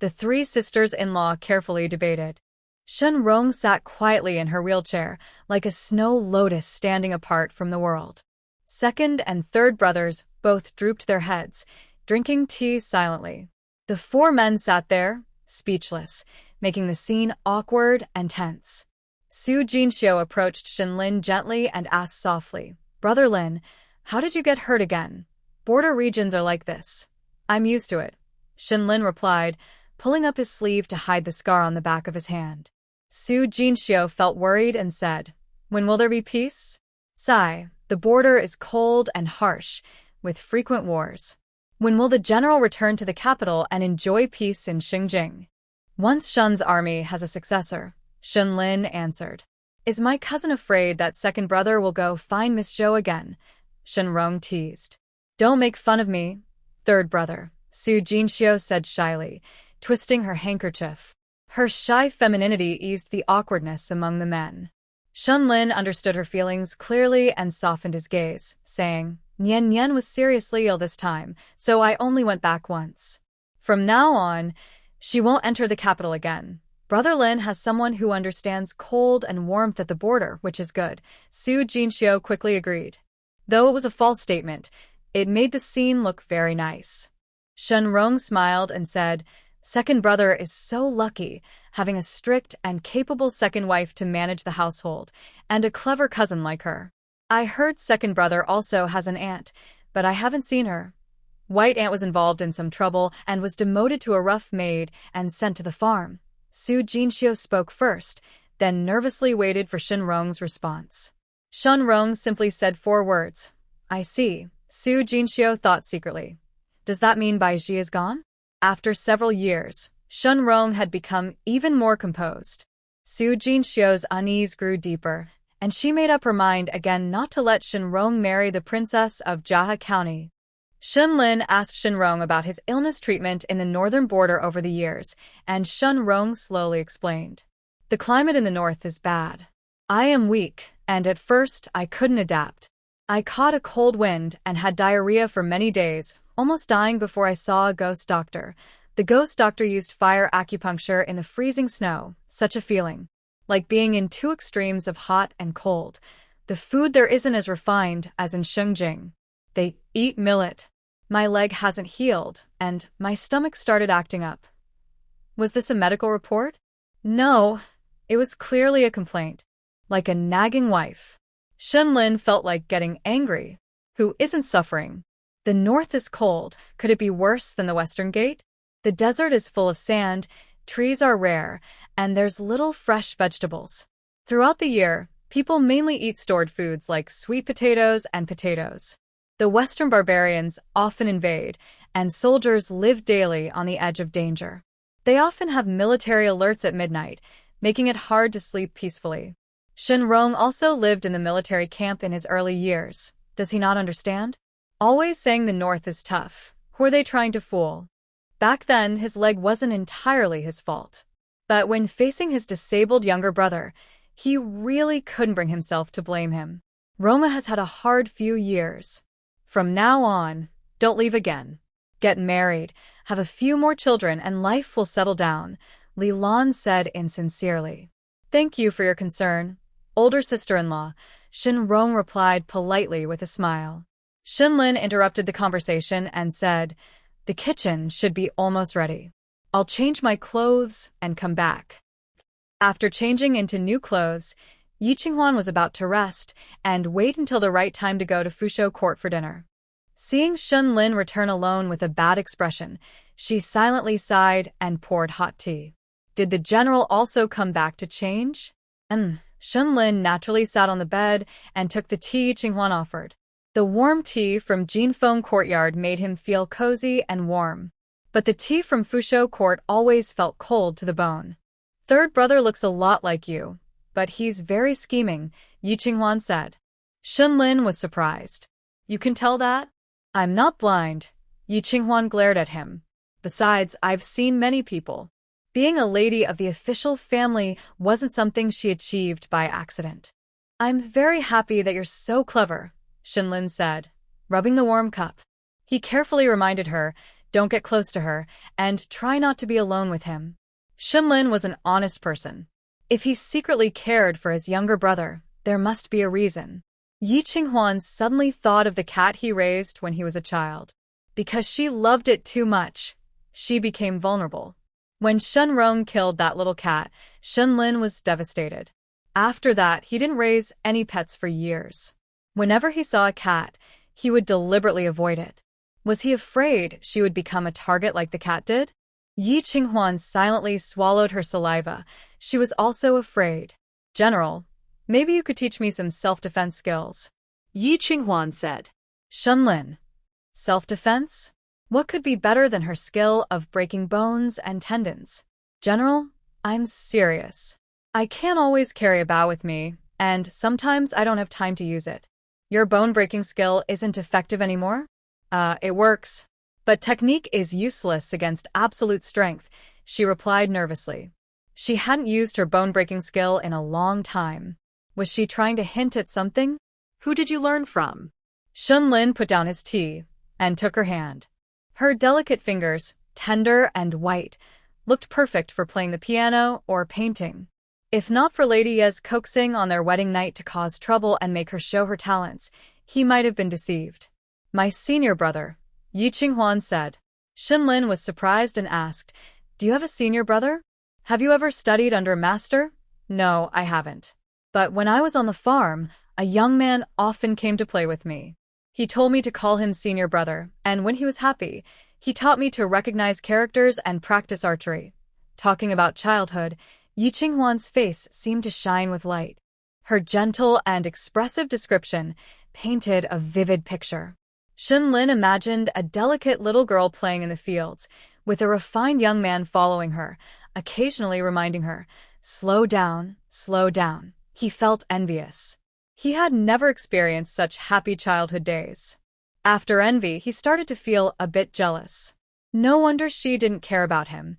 The 3 sisters-in-law carefully debated. Shenrong sat quietly in her wheelchair, like a snow lotus standing apart from the world. Second and third brothers both drooped their heads, drinking tea silently. The 4 men sat there, speechless, making the scene awkward and tense. Su Jinxiu approached Shenlin gently and asked softly, "Brother Lin, how did you get hurt again? Border regions are like this." "I'm used to it," Shenlin replied, pulling up his sleeve to hide the scar on the back of his hand. Su Jinxiu felt worried and said, "When will there be peace?" "Sigh, the border is cold and harsh, with frequent wars. When will the general return to the capital and enjoy peace in Xinjiang?" "Once Shun's army has a successor," Shenlin answered. "Is my cousin afraid that second brother will go find Miss Zhou again?" Shenrong teased. "Don't make fun of me, third brother," Su Jinxiu said shyly, twisting her handkerchief. Her shy femininity eased the awkwardness among the men. Shenlin understood her feelings clearly and softened his gaze, saying, "Nian Nian was seriously ill this time, so I only went back once. From now on, she won't enter the capital again." Brother Lin has someone who understands cold and warmth at the border, which is good, Su Jinxiu quickly agreed. Though it was a false statement, it made the scene look very nice. Shenrong smiled and said, "Second brother is so lucky, having a strict and capable second wife to manage the household, and a clever cousin like her. I heard second brother also has an aunt, but I haven't seen her. White aunt was involved in some trouble and was demoted to a rough maid and sent to the farm." Su Jinxiu spoke first, then nervously waited for Shenrong's response. Shenrong simply said 4 words. "I see." Su Jinxiu thought secretly. Does that mean Bai Ji is gone? After several years, Shenrong had become even more composed. Su Jinxiu's unease grew deeper, and she made up her mind again not to let Shenrong marry the princess of Jaha County. Shenlin asked Shenrong about his illness treatment in the northern border over the years, and Shenrong slowly explained. "The climate in the north is bad. I am weak, and at first I couldn't adapt. I caught a cold wind and had diarrhea for many days, almost dying before I saw a ghost doctor. The ghost doctor used fire acupuncture in the freezing snow, such a feeling. Like being in 2 extremes of hot and cold. The food there isn't as refined as in Shengjing. They eat millet. My leg hasn't healed, and my stomach started acting up." Was this a medical report? No, it was clearly a complaint. Like a nagging wife. Shenlin felt like getting angry. Who isn't suffering? The north is cold. Could it be worse than the Western Gate? The desert is full of sand, trees are rare, and there's little fresh vegetables. Throughout the year, people mainly eat stored foods like sweet potatoes and potatoes. The Western barbarians often invade, and soldiers live daily on the edge of danger. They often have military alerts at midnight, making it hard to sleep peacefully. Shenrong also lived in the military camp in his early years. Does he not understand? Always saying the north is tough. Who are they trying to fool? Back then, his leg wasn't entirely his fault. But when facing his disabled younger brother, he really couldn't bring himself to blame him. Roma has had a hard few years. From now on, don't leave again. Get married, have a few more children, and life will settle down, Li Lan said insincerely. Thank you for your concern, older sister-in-law, Shenrong replied politely with a smile. Shenlin interrupted the conversation and said, "The kitchen should be almost ready. I'll change my clothes and come back." After changing into new clothes, Yi Qinghuan was about to rest and wait until the right time to go to Fusho Court for dinner. Seeing Shenlin return alone with a bad expression, she silently sighed and poured hot tea. Did the general also come back to change? Shenlin naturally sat on the bed and took the tea Qinghuan offered. The warm tea from Jinfeng Courtyard made him feel cozy and warm. But the tea from Fusho Court always felt cold to the bone. Third brother looks a lot like you, but he's very scheming, Yi Qinghuan said. Shenlin was surprised. You can tell that? I'm not blind, Yi Qinghuan glared at him. Besides, I've seen many people. Being a lady of the official family wasn't something she achieved by accident. I'm very happy that you're so clever, Shenlin said, rubbing the warm cup. He carefully reminded her, don't get close to her, and try not to be alone with him. Shenlin was an honest person. If he secretly cared for his younger brother, there must be a reason. Yi Qinghuan suddenly thought of the cat he raised when he was a child. Because she loved it too much, she became vulnerable. When Shenrong killed that little cat, Shenlin was devastated. After that, he didn't raise any pets for years. Whenever he saw a cat, he would deliberately avoid it. Was he afraid she would become a target like the cat did? Yi Qinghuan silently swallowed her saliva. She was also afraid. General, maybe you could teach me some self-defense skills, Yi Qinghuan said. Shenlin. Self-defense? What could be better than her skill of breaking bones and tendons? General, I'm serious. I can't always carry a bow with me, and sometimes I don't have time to use it. Your bone-breaking skill isn't effective anymore? It works. But technique is useless against absolute strength, she replied nervously. She hadn't used her bone-breaking skill in a long time. Was she trying to hint at something? Who did you learn from? Shenlin put down his tea and took her hand. Her delicate fingers, tender and white, looked perfect for playing the piano or painting. If not for Lady Ye's coaxing on their wedding night to cause trouble and make her show her talents, he might have been deceived. My senior brother, Yi Qinghuan said. Shenlin was surprised and asked, Do you have a senior brother? Have you ever studied under a master? No, I haven't. But when I was on the farm, a young man often came to play with me. He told me to call him senior brother, and when he was happy, he taught me to recognize characters and practice archery. Talking about childhood, Yi Qinghuan's face seemed to shine with light. Her gentle and expressive description painted a vivid picture. Shenlin imagined a delicate little girl playing in the fields, with a refined young man following her, occasionally reminding her, slow down, slow down. He felt envious. He had never experienced such happy childhood days. After envy, he started to feel a bit jealous. No wonder she didn't care about him.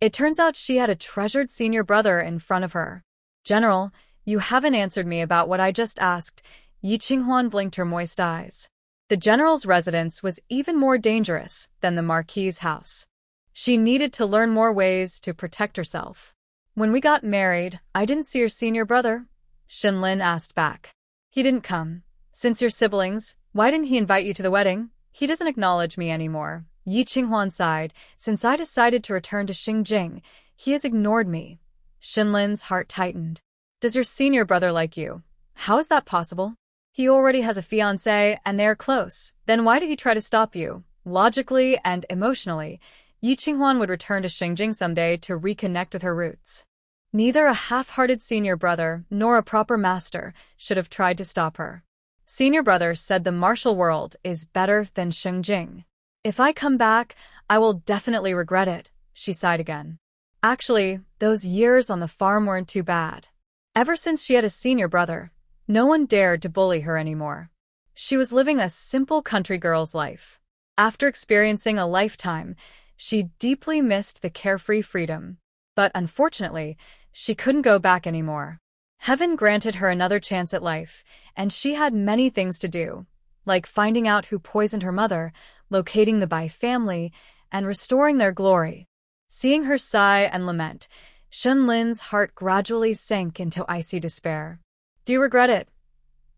It turns out she had a treasured senior brother in front of her. General, you haven't answered me about what I just asked. Yi Qinghuan blinked her moist eyes. The general's residence was even more dangerous than the marquis's house. She needed to learn more ways to protect herself. When we got married, I didn't see your senior brother, Shenlin asked back. He didn't come. Since you're siblings, why didn't he invite you to the wedding? He doesn't acknowledge me anymore. Yi Qinghuan sighed. Since I decided to return to Xingjing, he has ignored me. Shenlin's heart tightened. Does your senior brother like you? How is that possible? He already has a fiancé and they are close. Then why did he try to stop you? Logically and emotionally, Yi Qinghuan would return to Xingjing someday to reconnect with her roots. Neither a half-hearted senior brother nor a proper master should have tried to stop her. Senior brother said the martial world is better than Xingjing. If I come back, I will definitely regret it, she sighed again. Actually, those years on the farm weren't too bad. Ever since she had a senior brother, no one dared to bully her anymore. She was living a simple country girl's life. After experiencing a lifetime, she deeply missed the carefree freedom. But unfortunately, she couldn't go back anymore. Heaven granted her another chance at life, and she had many things to do, like finding out who poisoned her mother, locating the Bai family, and restoring their glory. Seeing her sigh and lament, Shenlin's heart gradually sank into icy despair. Do you regret it?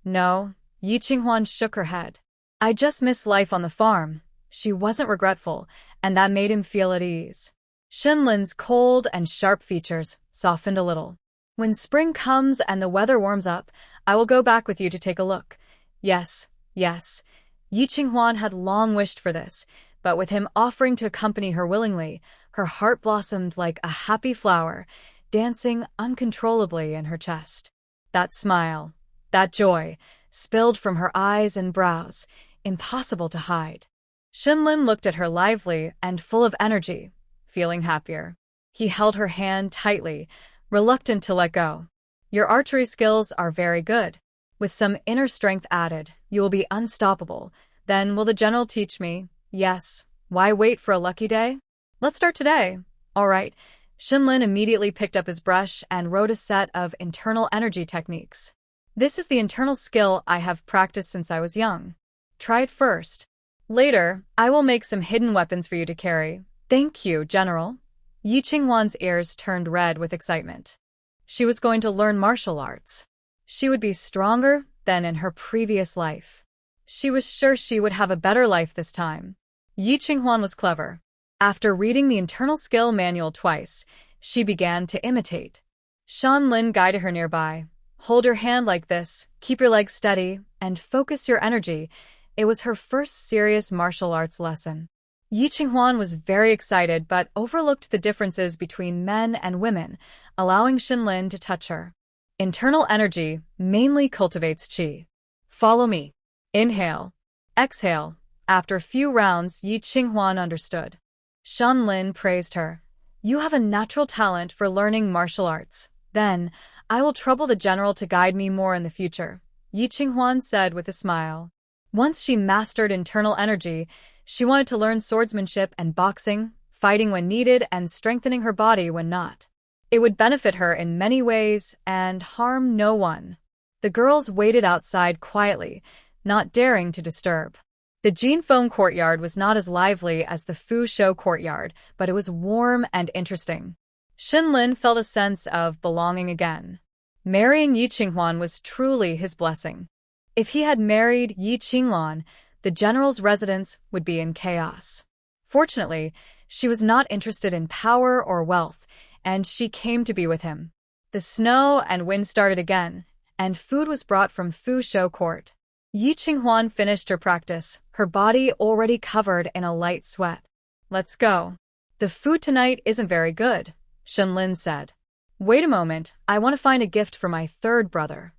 No, Yi Qinghuan shook her head. I just miss life on the farm. She wasn't regretful, and that made him feel at ease. Shenlin's cold and sharp features softened a little. When spring comes and the weather warms up, I will go back with you to take a look. Yes, yes. Yi Qinghuan had long wished for this, but with him offering to accompany her willingly, her heart blossomed like a happy flower, dancing uncontrollably in her chest. That smile, that joy, spilled from her eyes and brows, impossible to hide. Shenlin looked at her lively and full of energy, feeling happier. He held her hand tightly, reluctant to let go. Your archery skills are very good. With some inner strength added, you will be unstoppable. Then will the general teach me? Yes. Why wait for a lucky day? Let's start today. All right. Shenlin immediately picked up his brush and wrote a set of internal energy techniques. This is the internal skill I have practiced since I was young. Try it first. Later, I will make some hidden weapons for you to carry. Thank you, General. Yi Qinghuan's ears turned red with excitement. She was going to learn martial arts. She would be stronger than in her previous life. She was sure she would have a better life this time. Yi Qinghuan was clever. After reading the internal skill manual twice, she began to imitate. Shenlin guided her nearby. Hold your hand like this, keep your legs steady, and focus your energy. It was her first serious martial arts lesson. Yi Qinghuan was very excited but overlooked the differences between men and women, allowing Shenlin to touch her. Internal energy mainly cultivates qi. Follow me. Inhale. Exhale. After a few rounds, Yi Qinghuan understood. Shenlin praised her. You have a natural talent for learning martial arts. Then, I will trouble the general to guide me more in the future, Yi Qinghuan said with a smile. Once she mastered internal energy, she wanted to learn swordsmanship and boxing, fighting when needed and strengthening her body when not. It would benefit her in many ways and harm no one. The girls waited outside quietly, not daring to disturb. The Jinfeng courtyard was not as lively as the Fu Shou courtyard, but it was warm and interesting. Shenlin felt a sense of belonging again. Marrying Yi Qinghuan was truly his blessing. If he had married Yi Qinglan, the general's residence would be in chaos. Fortunately, she was not interested in power or wealth, and she came to be with him. The snow and wind started again, and food was brought from Fu Shou court. Yi Qinghuan finished her practice, her body already covered in a light sweat. "Let's go. The food tonight isn't very good," Shenlin said. "Wait a moment, I want to find a gift for my third brother."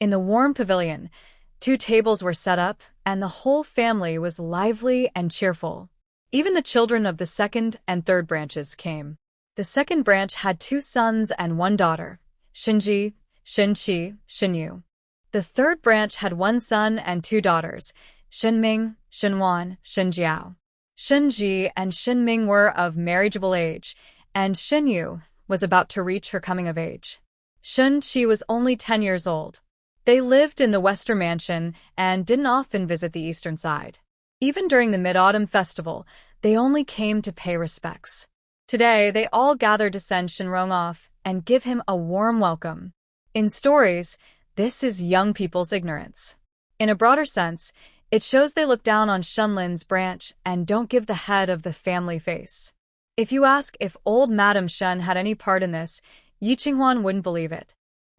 In the warm pavilion, 2 tables were set up, and the whole family was lively and cheerful. Even the children of the second and third branches came. The second branch had 2 sons and 1 daughter, Shinji, Shinqi, Shinyu. The third branch had 1 son and 2 daughters, Shinming, Shinwan, Shinjiao. Shinji and Shinming were of marriageable age, and Shinyu was about to reach her coming of age. Shinqi was only 10 years old. They lived in the Western Mansion and didn't often visit the eastern side. Even during the Mid-Autumn Festival, they only came to pay respects. Today, they all gathered to send Shenrong off and give him a warm welcome. In stories, this is young people's ignorance. In a broader sense, it shows they look down on Shenlin's branch and don't give the head of the family face. If you ask if old Madame Shen had any part in this, Yi Qinghuan wouldn't believe it.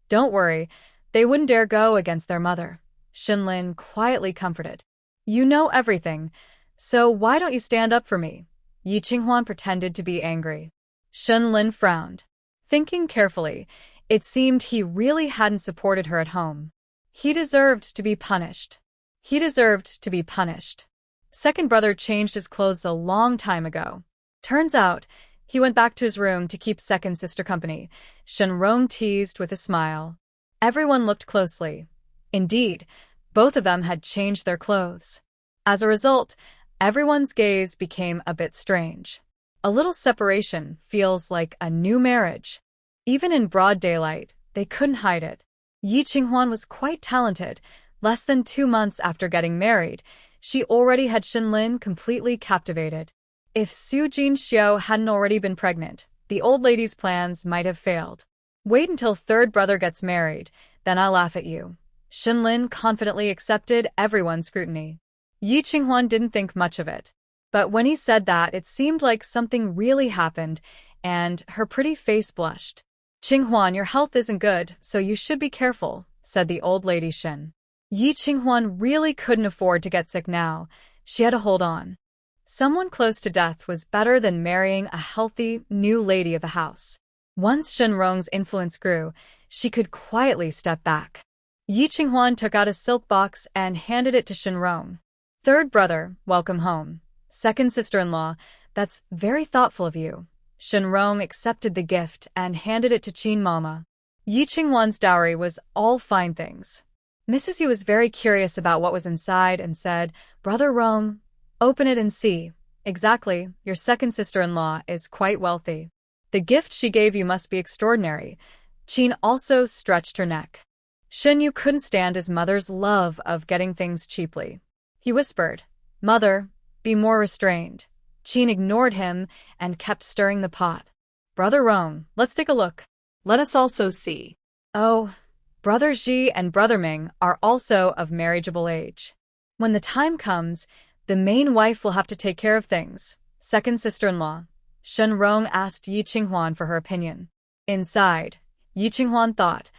"Don't worry, they wouldn't dare go against their mother," Shenlin quietly comforted. "You know everything, so why don't you stand up for me?" Yi Qinghuan pretended to be angry. Shenlin frowned. Thinking carefully, it seemed he really hadn't supported her at home. He deserved to be punished. He deserved to be punished. Second brother changed his clothes a long time ago. Turns out, he went back to his room to keep second sister company, Shenrong teased with a smile. Everyone looked closely. Indeed, both of them had changed their clothes. As a result, everyone's gaze became a bit strange. A little separation feels like a new marriage. Even in broad daylight, they couldn't hide it. Yi Qinghuan was quite talented. Less than 2 months after getting married, she already had Shenlin completely captivated. If Su Jinxiu hadn't already been pregnant, the old lady's plans might have failed. "Wait until third brother gets married, then I'll laugh at you." Shenlin confidently accepted everyone's scrutiny. Yi Qinghuan didn't think much of it. But when he said that, it seemed like something really happened, and her pretty face blushed. "Qinghuan, your health isn't good, so you should be careful," said the old lady Shen. Yi Qinghuan really couldn't afford to get sick now. She had to hold on. Someone close to death was better than marrying a healthy, new lady of the house. Once Shenrong's influence grew, she could quietly step back. Yi Qinghuan took out a silk box and handed it to Shenrong. "Third brother, welcome home. Second sister-in-law, that's very thoughtful of you." Shenrong accepted the gift and handed it to Qin Mama. Yi Qinghuan's dowry was all fine things. Mrs. Yu was very curious about what was inside and said, "Brother Rong, open it and see." "Exactly, your second sister-in-law is quite wealthy. The gift she gave you must be extraordinary." Qin also stretched her neck. Shen Yu couldn't stand his mother's love of getting things cheaply. He whispered, "Mother, be more restrained." Qin ignored him and kept stirring the pot. "Brother Rong, let's take a look." Let us also see. Oh, Brother Ji and Brother Ming are also of marriageable age. When the time comes, the main wife will have to take care of things. Second sister-in-law. Shenrong asked Yi Qinghuan for her opinion. Inside, Yi Qinghuan thought,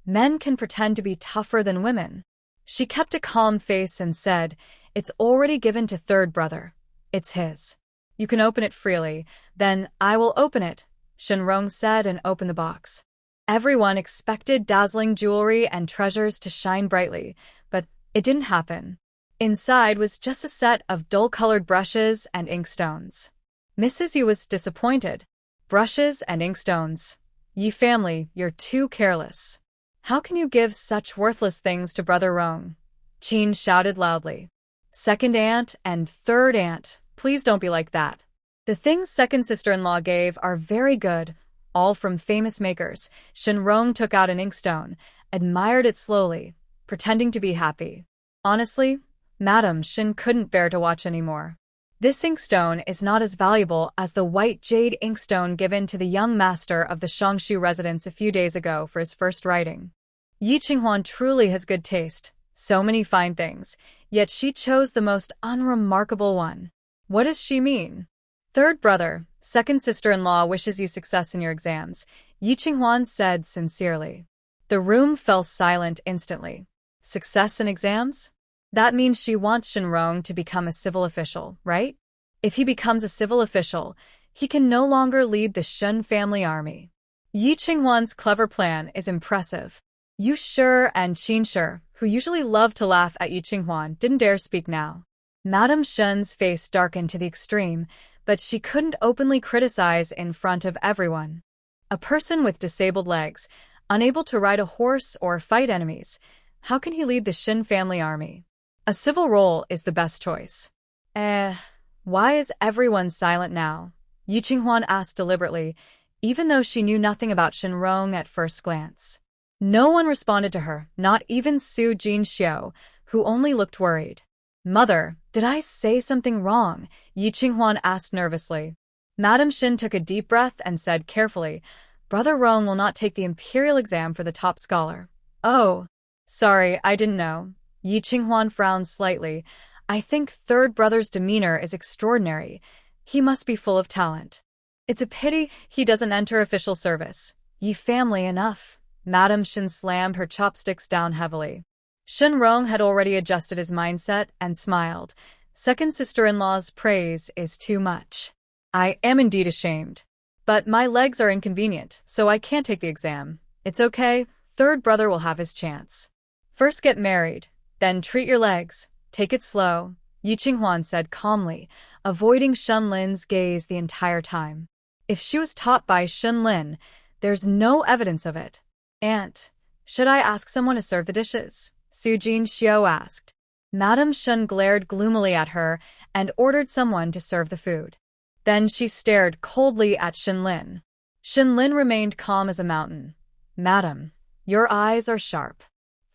men can pretend to be tougher than women. She kept a calm face and said, "It's already given to third brother. It's his. You can open it freely, then I will open it," Shenrong said and opened the box. Everyone expected dazzling jewelry and treasures to shine brightly, but it didn't happen. Inside was just a set of dull-colored brushes and inkstones. Mrs. Yu was disappointed. "Brushes and inkstones. Yi family, you're too careless. How can you give such worthless things to Brother Rong?" Qin shouted loudly. "Second aunt and third aunt, please don't be like that. The things second sister-in-law gave are very good, all from famous makers." Shenrong took out an inkstone, admired it slowly, pretending to be happy. "Honestly, Madam Shin couldn't bear to watch anymore. This inkstone is not as valuable as the white jade inkstone given to the young master of the Shangshu residence a few days ago for his first writing. Yi Qinghuan truly has good taste, so many fine things, yet she chose the most unremarkable one. What does she mean? Third brother, second sister-in-law wishes you success in your exams, Yi Qinghuan said sincerely. The room fell silent instantly. Success in exams? That means she wants Shenrong to become a civil official, right? If he becomes a civil official, he can no longer lead the Shen family army. Yi Qinghuan's clever plan is impressive. Yu Shi and Qin Shi, who usually loved to laugh at Yi Qinghuan, didn't dare speak now. Madame Shen's face darkened to the extreme, but she couldn't openly criticize in front of everyone. A person with disabled legs, unable to ride a horse or fight enemies, how can he lead the Shen family army? A civil role is the best choice. Why is everyone silent now? Yi Qinghuan asked deliberately, even though she knew nothing about Shenrong at first glance. No one responded to her, not even Su Jinxiu, who only looked worried. Mother, did I say something wrong? Yi Qinghuan asked nervously. Madame Shin took a deep breath and said carefully, Brother Rong will not take the imperial exam for the top scholar. Oh, sorry, I didn't know. Yi Qinghuan frowned slightly. I think third brother's demeanor is extraordinary. He must be full of talent. It's a pity he doesn't enter official service. Yi family enough. Madame Shin slammed her chopsticks down heavily. Shenrong had already adjusted his mindset and smiled. Second sister-in-law's praise is too much. I am indeed ashamed. But my legs are inconvenient, so I can't take the exam. It's okay, third brother will have his chance. First get married, then treat your legs. Take it slow, Yi Qinghuan said calmly, avoiding Shen Lin's gaze the entire time. If she was taught by Shen Lin, there's no evidence of it. Aunt, should I ask someone to serve the dishes? Su Jinxiu asked. Madame Shen glared gloomily at her and ordered someone to serve the food. Then she stared coldly at Shen Lin. Shen Lin remained calm as a mountain. Madam, your eyes are sharp.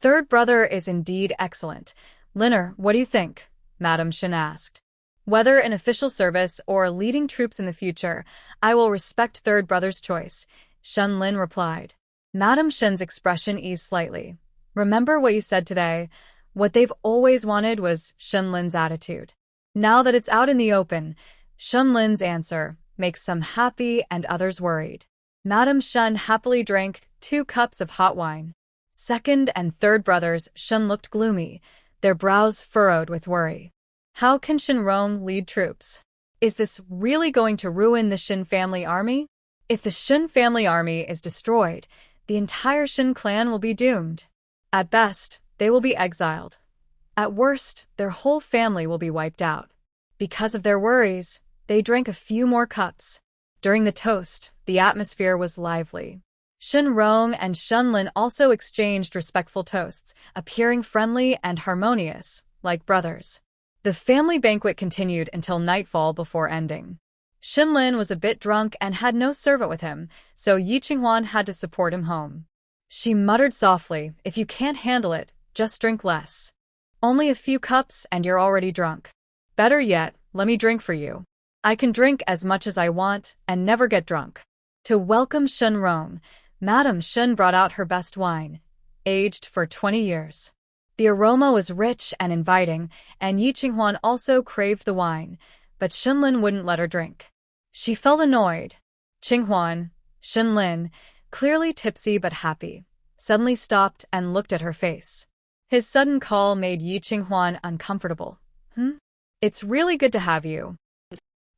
Third brother is indeed excellent. Liner, what do you think? Madame Shen asked. Whether in official service or leading troops in the future, I will respect third brother's choice, Shen Lin replied. Madame Shen's expression eased slightly. Remember what you said today? What they've always wanted was Shen Lin's attitude. Now that it's out in the open, Shen Lin's answer makes some happy and others worried. Madame Shen happily drank 2 cups of hot wine. Second and third brothers Shen looked gloomy, their brows furrowed with worry. How can Shenrong lead troops? Is this really going to ruin the Shen family army? If the Shen family army is destroyed, the entire Shen clan will be doomed. At best, they will be exiled. At worst, their whole family will be wiped out. Because of their worries, they drank a few more cups. During the toast, the atmosphere was lively. Shenrong and Shenlin also exchanged respectful toasts, appearing friendly and harmonious, like brothers. The family banquet continued until nightfall before ending. Shenlin was a bit drunk and had no servant with him, so Yi Qinghuan had to support him home. She muttered softly, if you can't handle it, just drink less. Only a few cups and you're already drunk. Better yet, let me drink for you. I can drink as much as I want and never get drunk. To welcome Shenrong, Madame Shen brought out her best wine, aged for 20 years. The aroma was rich and inviting, and Yi Qinghuan also craved the wine, but Shenlin wouldn't let her drink. She felt annoyed. Qinghuan, Shenlin, clearly tipsy but happy, suddenly stopped and looked at her face. His sudden call made Yi Qinghuan uncomfortable. It's really good to have you.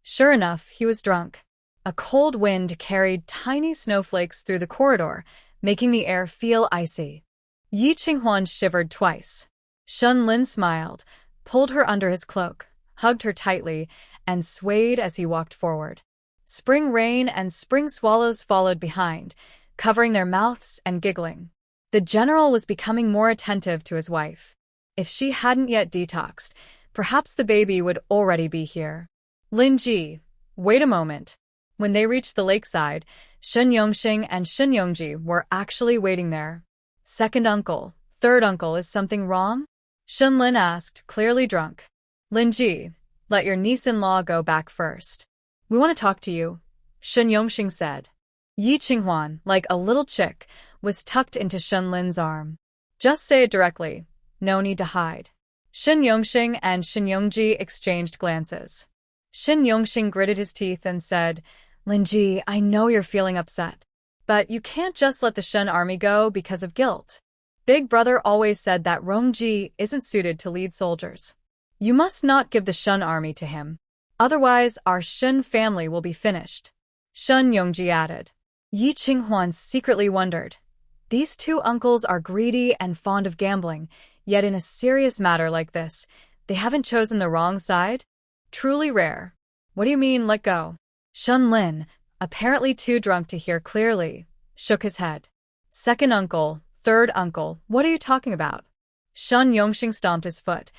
Sure enough, he was drunk. A cold wind carried tiny snowflakes through the corridor, making the air feel icy. Yi Qinghuan shivered twice. Shenlin smiled, pulled her under his cloak, hugged her tightly, and swayed as he walked forward. Spring rain and spring swallows followed behind, covering their mouths and giggling. The general was becoming more attentive to his wife. If she hadn't yet detoxed, perhaps the baby would already be here. Lin Ji, wait a moment. When they reached the lakeside, Shen Yongxing and Shen Yongji were actually waiting there. Second uncle, third uncle, is something wrong? Shunlin asked, clearly drunk. Linji, let your niece-in-law go back first. We want to talk to you, Shun Yongxing said. Yi Qinghuan, like a little chick, was tucked into Shunlin's arm. Just say it directly. No need to hide. Shun Yongxing and Shun Yongji exchanged glances. Shun Yongxing gritted his teeth and said, Linji, I know you're feeling upset. But you can't just let the Shun army go because of guilt. Big Brother always said that Rongji isn't suited to lead soldiers. You must not give the Shun army to him. Otherwise, our Shun family will be finished. Shun Yongji added. Yi Qinghuan secretly wondered. These two uncles are greedy and fond of gambling, yet in a serious matter like this, they haven't chosen the wrong side? Truly rare. What do you mean, let go? Shun Lin, apparently too drunk to hear clearly, shook his head. Second uncle, third uncle, what are you talking about? Shun Yongxing stomped his foot.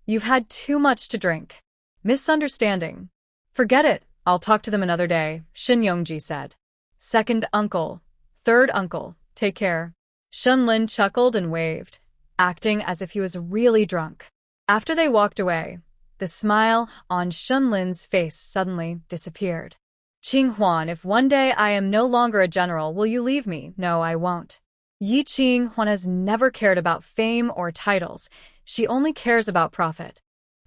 You've had too much to drink. Misunderstanding. Forget it, I'll talk to them another day, Shun Yongji said. Second uncle, third uncle, take care. Shun Lin chuckled and waved, acting as if he was really drunk. After they walked away, the smile on Shun Lin's face suddenly disappeared. Qinghuan, if one day I am no longer a general, will you leave me? No, I won't. Yi Qinghuan has never cared about fame or titles. She only cares about profit.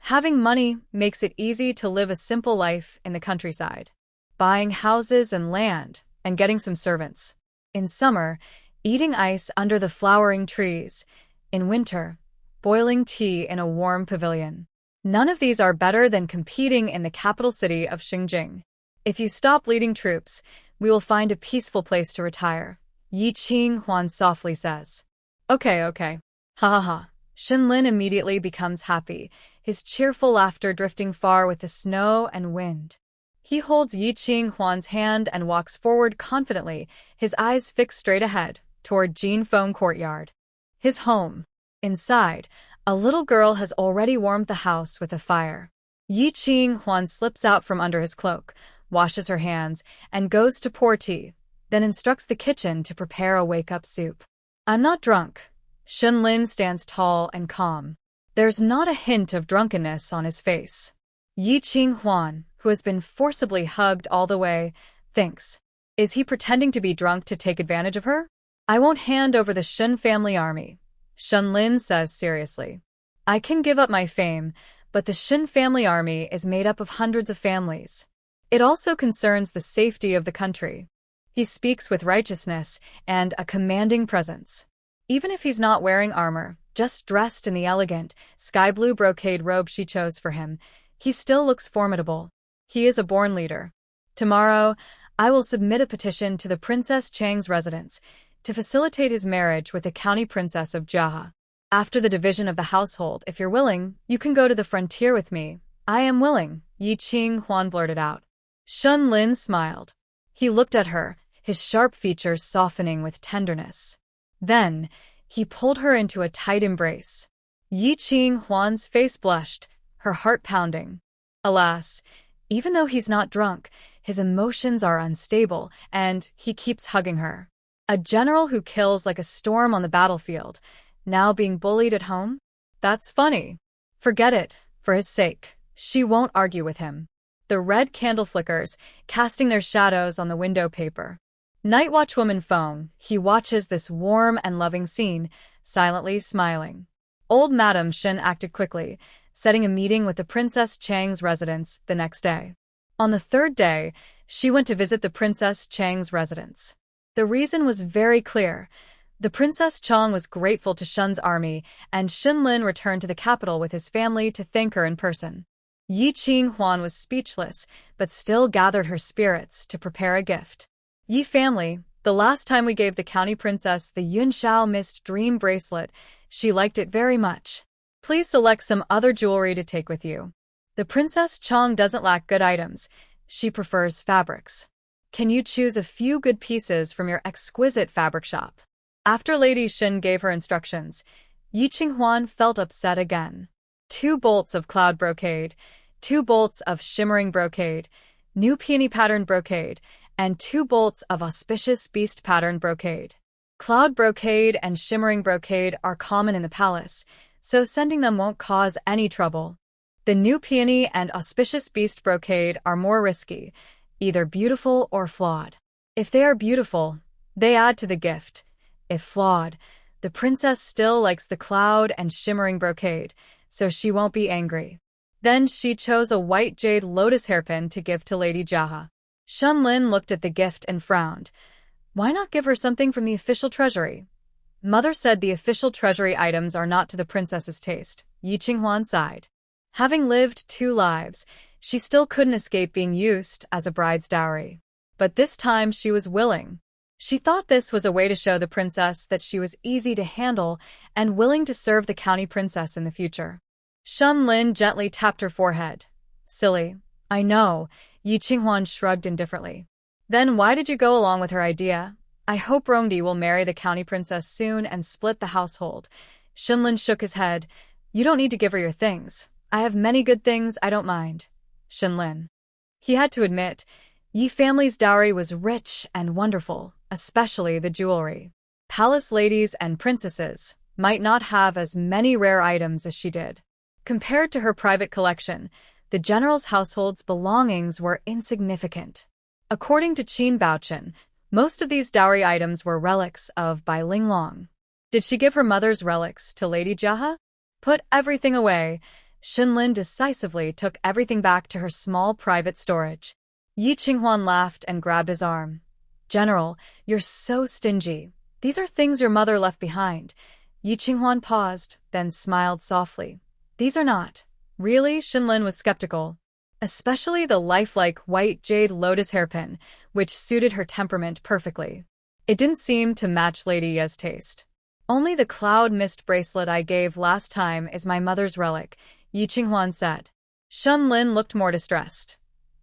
Having money makes it easy to live a simple life in the countryside. Buying houses and land, and getting some servants. In summer, eating ice under the flowering trees. In winter, boiling tea in a warm pavilion. None of these are better than competing in the capital city of Xinjiang. If you stop leading troops, we will find a peaceful place to retire, Yi Qinghuan softly says. Okay. Ha ha ha. Shun Lin immediately becomes happy, his cheerful laughter drifting far with the snow and wind. He holds Yi Qinghuan's hand and walks forward confidently, his eyes fixed straight ahead, toward Jinfeng Courtyard. His home. Inside, a little girl has already warmed the house with a fire. Yi Qinghuan slips out from under his cloak, washes her hands, and goes to pour tea, then instructs the kitchen to prepare a wake-up soup. I'm not drunk. Shun Lin stands tall and calm. There's not a hint of drunkenness on his face. Yi Qinghuan, who has been forcibly hugged all the way, thinks. Is he pretending to be drunk to take advantage of her? I won't hand over the Shun family army, Shun Lin says seriously. I can give up my fame, but the Shun family army is made up of hundreds of families. It also concerns the safety of the country. He speaks with righteousness and a commanding presence. Even if he's not wearing armor, just dressed in the elegant, sky-blue brocade robe she chose for him, he still looks formidable. He is a born leader. Tomorrow, I will submit a petition to the Princess Chang's residence to facilitate his marriage with the county princess of Jia. After the division of the household, if you're willing, you can go to the frontier with me. I am willing, Yi Qinghuan blurted out. Shun Lin smiled. He looked at her, his sharp features softening with tenderness. Then, he pulled her into a tight embrace. Yi Qinghuan's face blushed, her heart pounding. Alas, even though he's not drunk, his emotions are unstable, and he keeps hugging her. A general who kills like a storm on the battlefield, now being bullied at home? That's funny. Forget it, for his sake. She won't argue with him. The red candle flickers, casting their shadows on the window paper. Night watchwoman Feng, he watches this warm and loving scene, silently smiling. Old Madame Shen acted quickly, setting a meeting with the Princess Chang's residence the next day. On the third day, she went to visit the Princess Chang's residence. The reason was very clear. The Princess Chang was grateful to Shun's army, and Shun Lin returned to the capital with his family to thank her in person. Yi Qinghuan was speechless, but still gathered her spirits to prepare a gift. Yi family, the last time we gave the county princess the Yunshao Mist Dream Bracelet, she liked it very much. Please select some other jewelry to take with you. The Princess Chang doesn't lack good items. She prefers fabrics. Can you choose a few good pieces from your exquisite fabric shop? After Lady Shin gave her instructions, Yi Qinghuan felt upset again. 2 bolts of cloud brocade, 2 bolts of shimmering brocade, new peony pattern brocade, and 2 bolts of auspicious beast pattern brocade. Cloud brocade and shimmering brocade are common in the palace. so sending them won't cause any trouble. The new peony and auspicious beast brocade are more risky, either beautiful or flawed. If they are beautiful, they add to the gift. If flawed, the princess still likes the cloud and shimmering brocade, so she won't be angry. Then she chose a white jade lotus hairpin to give to Lady Jaha. Shunlin looked at the gift and frowned. Why not give her something from the official treasury? Mother said the official treasury items are not to the princess's taste. Yi Qinghuan sighed. Having lived 2 lives, she still couldn't escape being used as a bride's dowry. But this time she was willing. She thought this was a way to show the princess that she was easy to handle and willing to serve the county princess in the future. Shunlin gently tapped her forehead. Silly. I know, Yi Qinghuan shrugged indifferently. Then why did you go along with her idea? I hope Rongdi will marry the county princess soon and split the household. Shunlin shook his head. You don't need to give her your things. I have many good things, I don't mind. Shunlin. He had to admit, Yi family's dowry was rich and wonderful, especially the jewelry. Palace ladies and princesses might not have as many rare items as she did. Compared to her private collection, the general's household's belongings were insignificant. According to Qin Baochen, most of these dowry items were relics of Bai Linglong. Did she give her mother's relics to Lady Jaha? Put everything away. Shunlin decisively took everything back to her small private storage. Yi Qinghuan laughed and grabbed his arm. General, you're so stingy. These are things your mother left behind. Yi Qinghuan paused, then smiled softly. These are not. Really? Shunlin was skeptical. Especially the lifelike white jade lotus hairpin, which suited her temperament perfectly. It didn't seem to match Lady Ye's taste. Only the cloud mist bracelet I gave last time is my mother's relic, Yi Qinghuan said. Shunlin looked more distressed.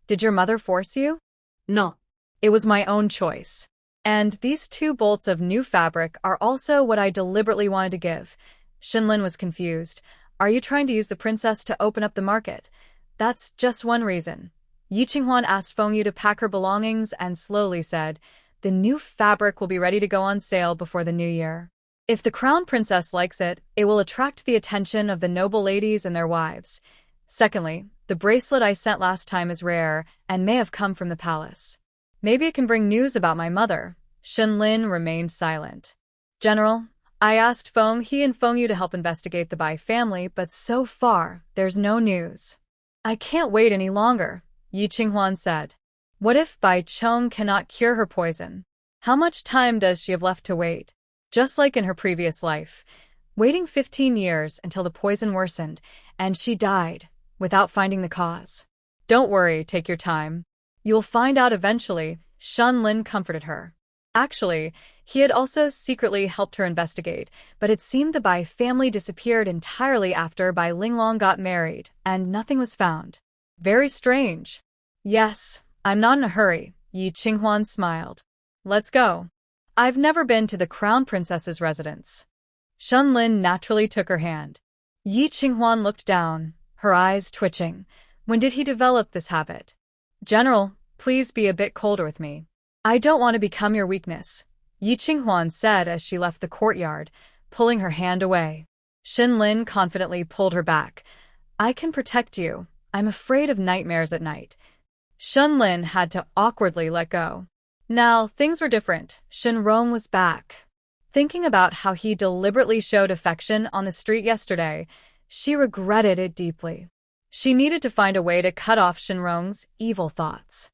Did your mother force you? No. It was my own choice. And these 2 bolts of new fabric are also what I deliberately wanted to give. Shunlin was confused. Are you trying to use the princess to open up the market? That's just one reason. Yi Qinghuan asked Fengyu to pack her belongings and slowly said, the new fabric will be ready to go on sale before the new year. If the crown princess likes it, it will attract the attention of the noble ladies and their wives. Secondly, the bracelet I sent last time is rare and may have come from the palace. Maybe it can bring news about my mother. Shunlin remained silent. General, I asked He and Fengyu to help investigate the Bai family, but so far, there's no news. I can't wait any longer, Yi Qinghuan said. What if Bai Chong cannot cure her poison? How much time does she have left to wait? Just like in her previous life, waiting 15 years until the poison worsened, and she died, without finding the cause. Don't worry, take your time. You'll find out eventually, Shunlin comforted her. Actually, he had also secretly helped her investigate, but it seemed the Bai family disappeared entirely after Bai Linglong got married, and nothing was found. Very strange. Yes, I'm not in a hurry, Yi Qinghuan smiled. Let's go. I've never been to the crown princess's residence. Shunlin naturally took her hand. Yi Qinghuan looked down, her eyes twitching. When did he develop this habit? General, please be a bit colder with me. I don't want to become your weakness, Yi Qinghuan said as she left the courtyard, pulling her hand away. Shunlin confidently pulled her back. I can protect you. I'm afraid of nightmares at night. Shunlin had to awkwardly let go. Now, things were different. Shenrong was back. Thinking about how he deliberately showed affection on the street yesterday, she regretted it deeply. She needed to find a way to cut off Shenrong's evil thoughts.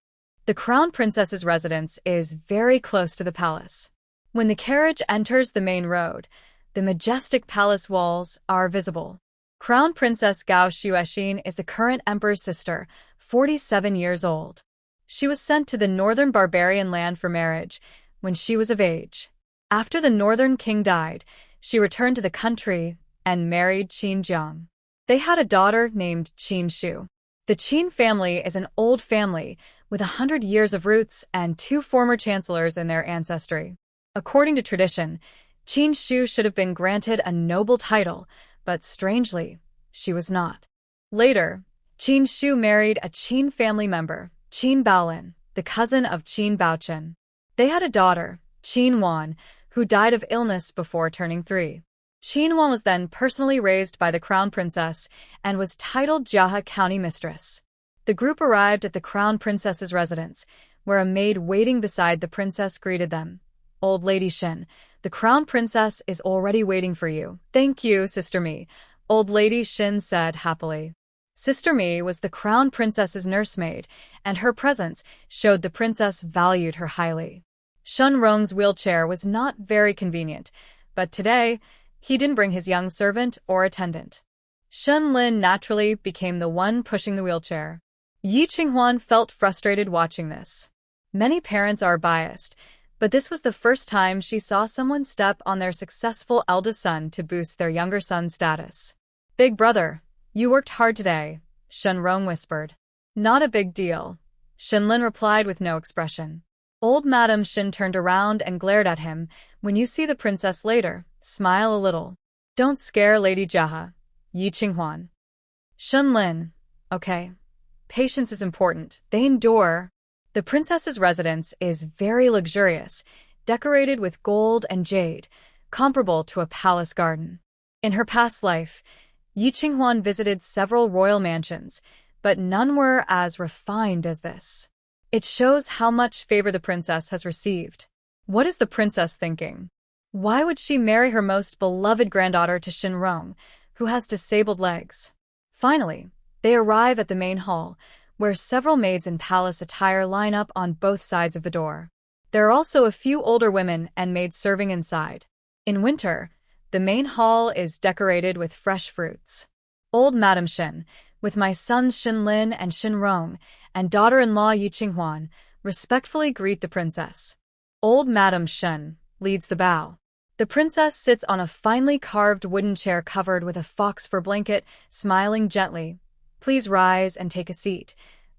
The crown princess's residence is very close to the palace. When the carriage enters the main road, the majestic palace walls are visible. Crown Princess Gao Xuexin is the current emperor's sister, 47 years old. She was sent to the northern barbarian land for marriage when she was of age. After the northern king died, she returned to the country and married Qin Jiang. They had a daughter named Qin Shu. The Qin family is an old family with 100 years of roots and 2 former chancellors in their ancestry. According to tradition, Qin Shu should have been granted a noble title, but strangely, she was not. Later, Qin Shu married a Qin family member, Qin Baolin, the cousin of Qin Baochen. They had a daughter, Qin Wan, who died of illness before turning 3. Qinhuan was then personally raised by the crown princess and was titled Jiahe County Mistress. The group arrived at the crown princess's residence, where a maid waiting beside the princess greeted them. "Old Lady Shin, the crown princess is already waiting for you." "Thank you, Sister Mi," Old Lady Shin said happily. Sister Mi was the crown princess's nursemaid, and her presence showed the princess valued her highly. Shun Rong's wheelchair was not very convenient, but today, he didn't bring his young servant or attendant. Shun Lin naturally became the one pushing the wheelchair. Yi Qinghuan felt frustrated watching this. Many parents are biased, but this was the first time she saw someone step on their successful eldest son to boost their younger son's status. "Big brother, you worked hard today," Shun Rong whispered. "Not a big deal," Shun Lin replied with no expression. Old Madam Shin turned around and glared at him. "When you see the princess later, smile a little. Don't scare Lady Jiahe." Yi Qinghuan. Shun Lin. "Okay. Patience is important." They endure. The princess's residence is very luxurious, decorated with gold and jade, comparable to a palace garden. In her past life, Yi Qinghuan visited several royal mansions, but none were as refined as this. It shows how much favor the princess has received. What is the princess thinking? Why would she marry her most beloved granddaughter to Shin Rong, who has disabled legs? Finally, they arrive at the main hall, where several maids in palace attire line up on both sides of the door. There are also a few older women and maids serving inside. In winter, the main hall is decorated with fresh fruits. Old Madam Shin, with my sons Shin Lin and Shin Rong, and daughter-in-law Yi Qinghuan, respectfully greet the princess. Old Madam Shin leads the bow. The princess sits on a finely carved wooden chair covered with a fox fur blanket, smiling gently. "Please rise and take a seat."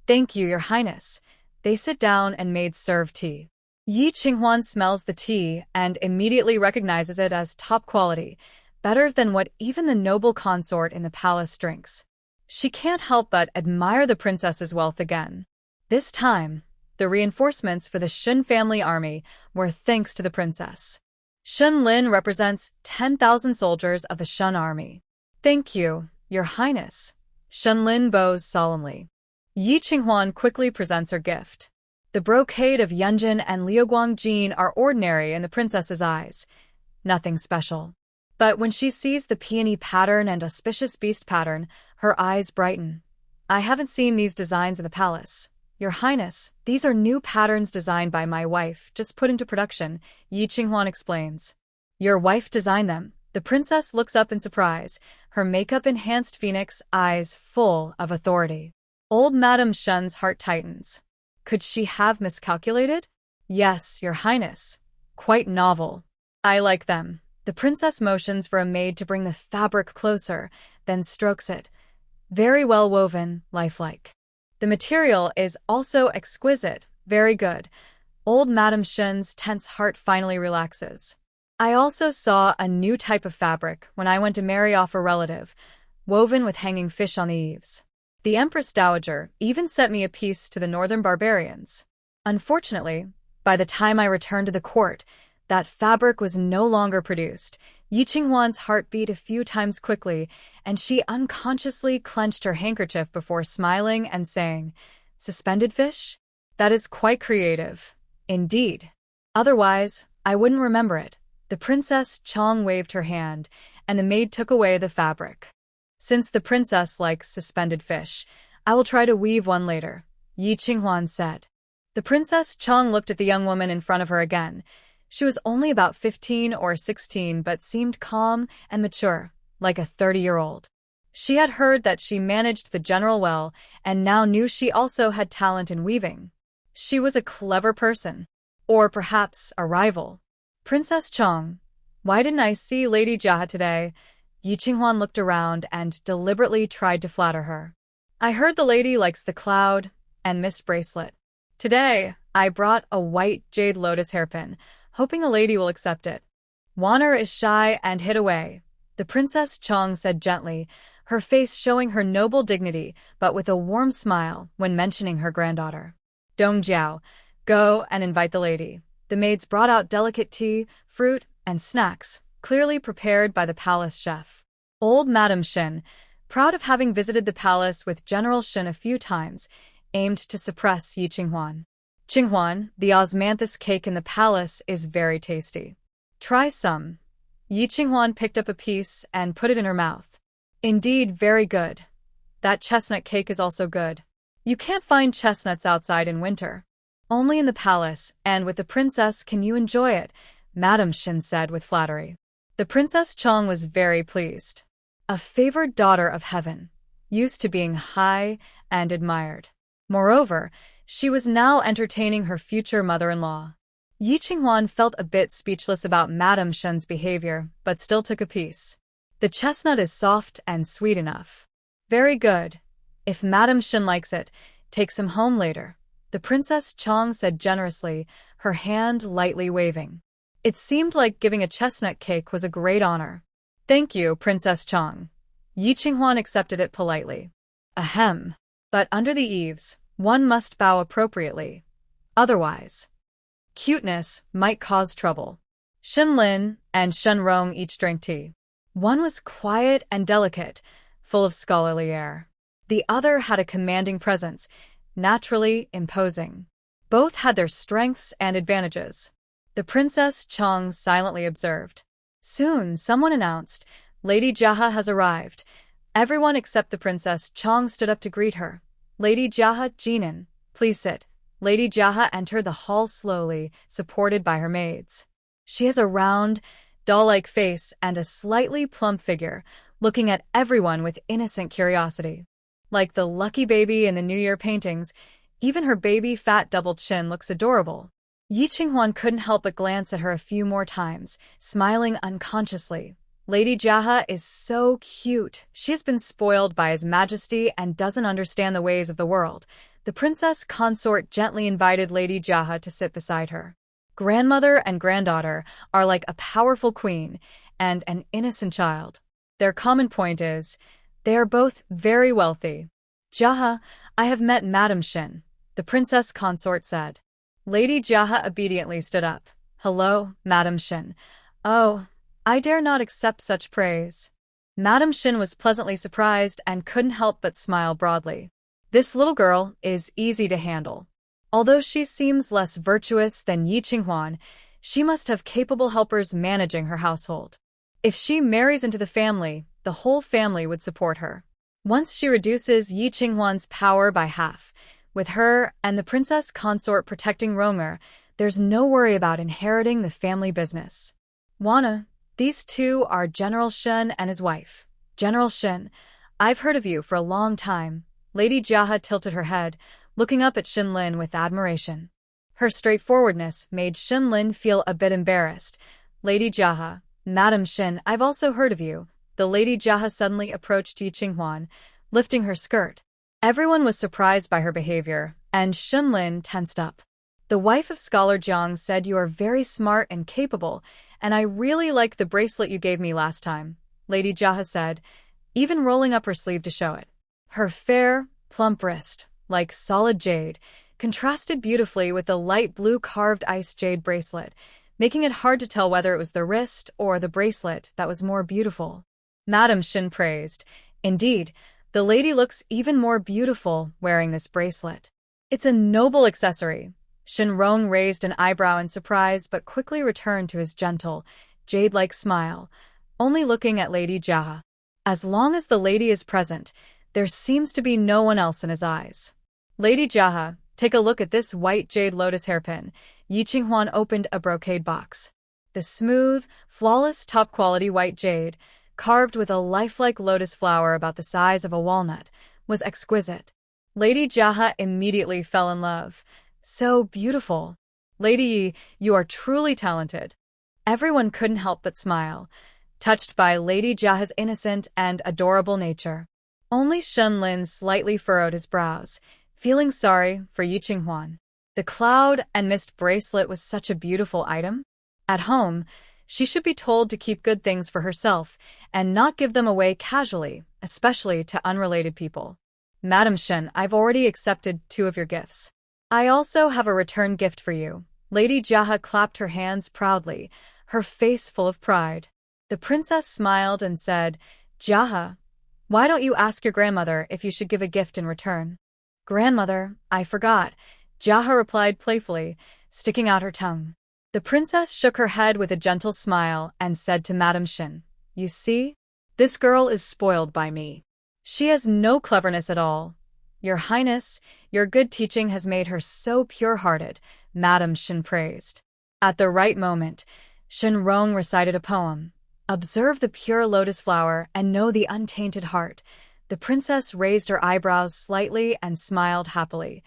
"Thank you, Your Highness." They sit down and maids serve tea. Yi Qinghuan smells the tea and immediately recognizes it as top quality, better than what even the noble consort in the palace drinks. She can't help but admire the princess's wealth again. This time, the reinforcements for the Shun family army were thanks to the princess. Shun Lin represents 10,000 soldiers of the Shun army. "Thank you, Your Highness." Shun Lin bows solemnly. Yi Qinghuan quickly presents her gift. The brocade of Yunjin and Liuguang Jin are ordinary in the princess's eyes. Nothing special. But when she sees the peony pattern and auspicious beast pattern, her eyes brighten. "I haven't seen these designs in the palace. Your Highness, these are new patterns designed by my wife, just put into production," Yi Qinghuan explains. "Your wife designed them?" The princess looks up in surprise, her makeup-enhanced phoenix eyes full of authority. Old Madam Shun's heart tightens. Could she have miscalculated? "Yes, Your Highness. Quite novel. I like them." The princess motions for a maid to bring the fabric closer, then strokes it. Very well woven, lifelike. The material is also exquisite, very good. Old Madam Shun's tense heart finally relaxes. "I also saw a new type of fabric when I went to marry off a relative, woven with hanging fish on the eaves. The Empress Dowager even sent me a piece to the northern barbarians. Unfortunately, by the time I returned to the court, that fabric was no longer produced." Yi Qinghuan's heart beat a few times quickly, and she unconsciously clenched her handkerchief before smiling and saying, "Suspended fish? That is quite creative. Indeed. Otherwise, I wouldn't remember it." The Princess Chong waved her hand, and the maid took away the fabric. "Since the princess likes suspended fish, I will try to weave one later," Yi Qinghuan said. The Princess Chong looked at the young woman in front of her again. She was only about 15 or 16 but seemed calm and mature, like a 30-year-old. She had heard that she managed the general well and now knew she also had talent in weaving. She was a clever person. Or perhaps a rival. "Princess Chong, why didn't I see Lady Jiahe today?" Yi Qinghuan looked around and deliberately tried to flatter her. "I heard the lady likes the cloud and mist bracelet. Today, I brought a white jade lotus hairpin, hoping the lady will accept it." "Wanner is shy and hid away," the Princess Chong said gently, her face showing her noble dignity but with a warm smile when mentioning her granddaughter. "Dong Jiao, go and invite the lady." The maids brought out delicate tea, fruit, and snacks, clearly prepared by the palace chef. Old Madame Shin, proud of having visited the palace with General Shin a few times, aimed to suppress Yi Qinghuan. Qinghuan, the osmanthus cake in the palace is very tasty. Try some. Yi Qinghuan picked up a piece and put it in her mouth. Indeed, very good. That chestnut cake is also good. You can't find chestnuts outside in winter. Only in the palace, and with the princess can you enjoy it, Madame Shin said with flattery. The Princess Chong was very pleased. A favored daughter of heaven, used to being high and admired. Moreover, she was now entertaining her future mother-in-law. Yi Qinghuan felt a bit speechless about Madame Shin's behavior, but still took a piece. The chestnut is soft and sweet enough. Very good. If Madame Shin likes it, take some home later, the Princess Chong said generously, her hand lightly waving. It seemed like giving a chestnut cake was a great honor. Thank you, Princess Chong. Yi Qinghuan accepted it politely. Ahem. But under the eaves, one must bow appropriately. Otherwise, cuteness might cause trouble. Shin Lin and Shen Rong each drank tea. One was quiet and delicate, full of scholarly air. The other had a commanding presence, naturally imposing. Both had their strengths and advantages. The Princess Chong silently observed. Soon, someone announced, Lady Jaha has arrived. Everyone except the Princess Chong stood up to greet her. Lady Jaha, Jinan, please sit. Lady Jaha entered the hall slowly, supported by her maids. She has a round, doll-like face and a slightly plump figure, looking at everyone with innocent curiosity. Like the lucky baby in the New Year paintings, even her baby fat double chin looks adorable. Yi Qinghuan couldn't help but glance at her a few more times, smiling unconsciously. Lady Jaha is so cute. She has been spoiled by His Majesty and doesn't understand the ways of the world. The princess consort gently invited Lady Jaha to sit beside her. Grandmother and granddaughter are like a powerful queen and an innocent child. Their common point is, they are both very wealthy. Jaha, I have met Madame Shin, the princess consort said. Lady Jaha obediently stood up. Hello, Madame Shin. Oh, I dare not accept such praise. Madame Shin was pleasantly surprised and couldn't help but smile broadly. This little girl is easy to handle. Although she seems less virtuous than Yi Qinghuan, she must have capable helpers managing her household. If she marries into the family, the whole family would support her. Once she reduces Yi Qinghuan's power by half, with her and the princess consort protecting Ronger, there's no worry about inheriting the family business. Wana, these two are General Shen and his wife. General Shen, I've heard of you for a long time. Lady Jaha tilted her head, looking up at Shin Lin with admiration. Her straightforwardness made Shin Lin feel a bit embarrassed. Lady Jaha, Madame Shin, I've also heard of you. The Lady Jaha suddenly approached Yi Qinghuan, lifting her skirt. Everyone was surprised by her behavior, and Shin Lin tensed up. The wife of Scholar Jiang said you are very smart and capable, and I really like the bracelet you gave me last time, Lady Jaha said, even rolling up her sleeve to show it. Her fair, plump wrist, like solid jade, contrasted beautifully with the light blue carved ice jade bracelet, making it hard to tell whether it was the wrist or the bracelet that was more beautiful. Madame Shin praised. Indeed, the lady looks even more beautiful wearing this bracelet. It's a noble accessory. Shin Rong raised an eyebrow in surprise but quickly returned to his gentle, jade-like smile, only looking at Lady Jaha. As long as the lady is present, there seems to be no one else in his eyes. Lady Jaha, take a look at this white jade lotus hairpin. Yi Qinghuan opened a brocade box. The smooth, flawless top-quality white jade, carved with a lifelike lotus flower about the size of a walnut, was exquisite. Lady Jaha immediately fell in love. So beautiful. Lady Yi, you are truly talented. Everyone couldn't help but smile, touched by Lady Jaha's innocent and adorable nature. Only Shen Lin slightly furrowed his brows, feeling sorry for Yi Qinghuan. The cloud and mist bracelet was such a beautiful item. At home, she should be told to keep good things for herself and not give them away casually, especially to unrelated people. Madame Shen, I've already accepted 2 of your gifts. I also have a return gift for you. Lady Jaha clapped her hands proudly, her face full of pride. The princess smiled and said, Jaha, why don't you ask your grandmother if you should give a gift in return? Grandmother, I forgot, Jaha replied playfully, sticking out her tongue. The princess shook her head with a gentle smile and said to Madame Shin, You see? This girl is spoiled by me. She has no cleverness at all. Your Highness, your good teaching has made her so pure-hearted, Madame Shin praised. At the right moment, Shenrong recited a poem. Observe the pure lotus flower and know the untainted heart. The princess raised her eyebrows slightly and smiled happily.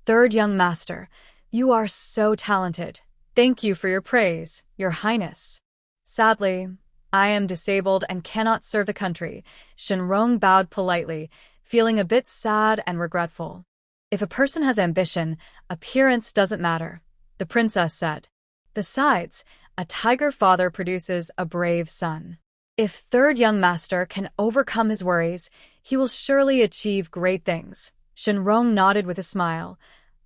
Third young master, you are so talented. Thank you for your praise, Your Highness. Sadly, I am disabled and cannot serve the country. Shenrong bowed politely, feeling a bit sad and regretful. If a person has ambition, appearance doesn't matter, the princess said. Besides, a tiger father produces a brave son. If third young master can overcome his worries, he will surely achieve great things. Shenrong nodded with a smile.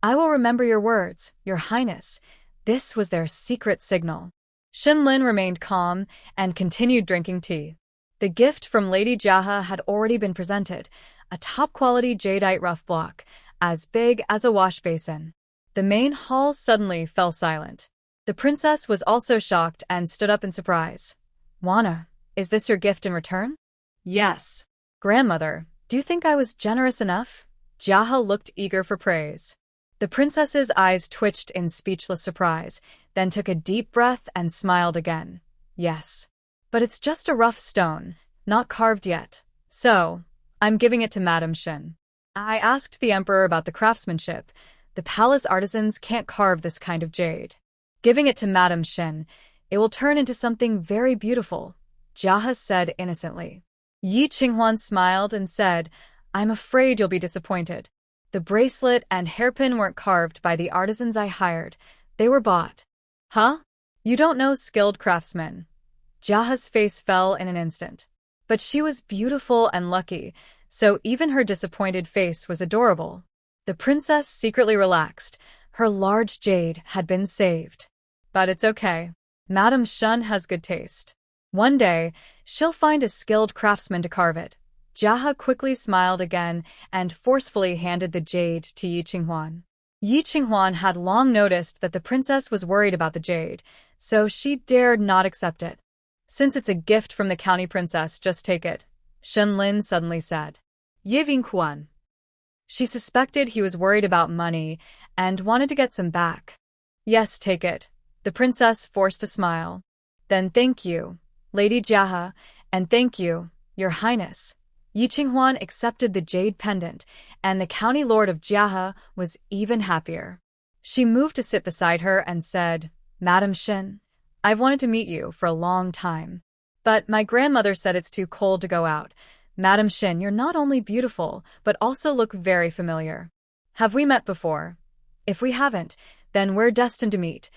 I will remember your words, Your Highness. This was their secret signal. Shenlin remained calm and continued drinking tea. The gift from Lady Jaha had already been presented, a top-quality jadeite rough block, as big as a wash basin. The main hall suddenly fell silent. The princess was also shocked and stood up in surprise. Wana, is this your gift in return? Yes. Grandmother, do you think I was generous enough? Jaha looked eager for praise. The princess's eyes twitched in speechless surprise, then took a deep breath and smiled again. Yes. But it's just a rough stone, not carved yet. So, I'm giving it to Madame Shin. I asked the emperor about the craftsmanship. The palace artisans can't carve this kind of jade. Giving it to Madame Shin, it will turn into something very beautiful, Jaha said innocently. Yi Qinghuan smiled and said, I'm afraid you'll be disappointed. The bracelet and hairpin weren't carved by the artisans I hired. They were bought. Huh? You don't know skilled craftsmen. Jaha's face fell in an instant. But she was beautiful and lucky, so even her disappointed face was adorable. The princess secretly relaxed. Her large jade had been saved. But it's okay. Madame Shun has good taste. One day, she'll find a skilled craftsman to carve it. Jaha quickly smiled again and forcefully handed the jade to Yi Qinghuan. Yi Qinghuan had long noticed that the princess was worried about the jade, so she dared not accept it. Since it's a gift from the county princess, just take it, Shenlin suddenly said. Ye Vingquan. She suspected he was worried about money and wanted to get some back. Yes, take it. The princess forced a smile. Then thank you, Lady Jaha, and thank you, Your Highness. Yi Qinghuan accepted the jade pendant, and the county lord of Jiahe was even happier. She moved to sit beside her and said, Madam Shin, I've wanted to meet you for a long time. But my grandmother said it's too cold to go out. Madam Shin, you're not only beautiful, but also look very familiar. Have we met before? If we haven't, then we're destined to meet.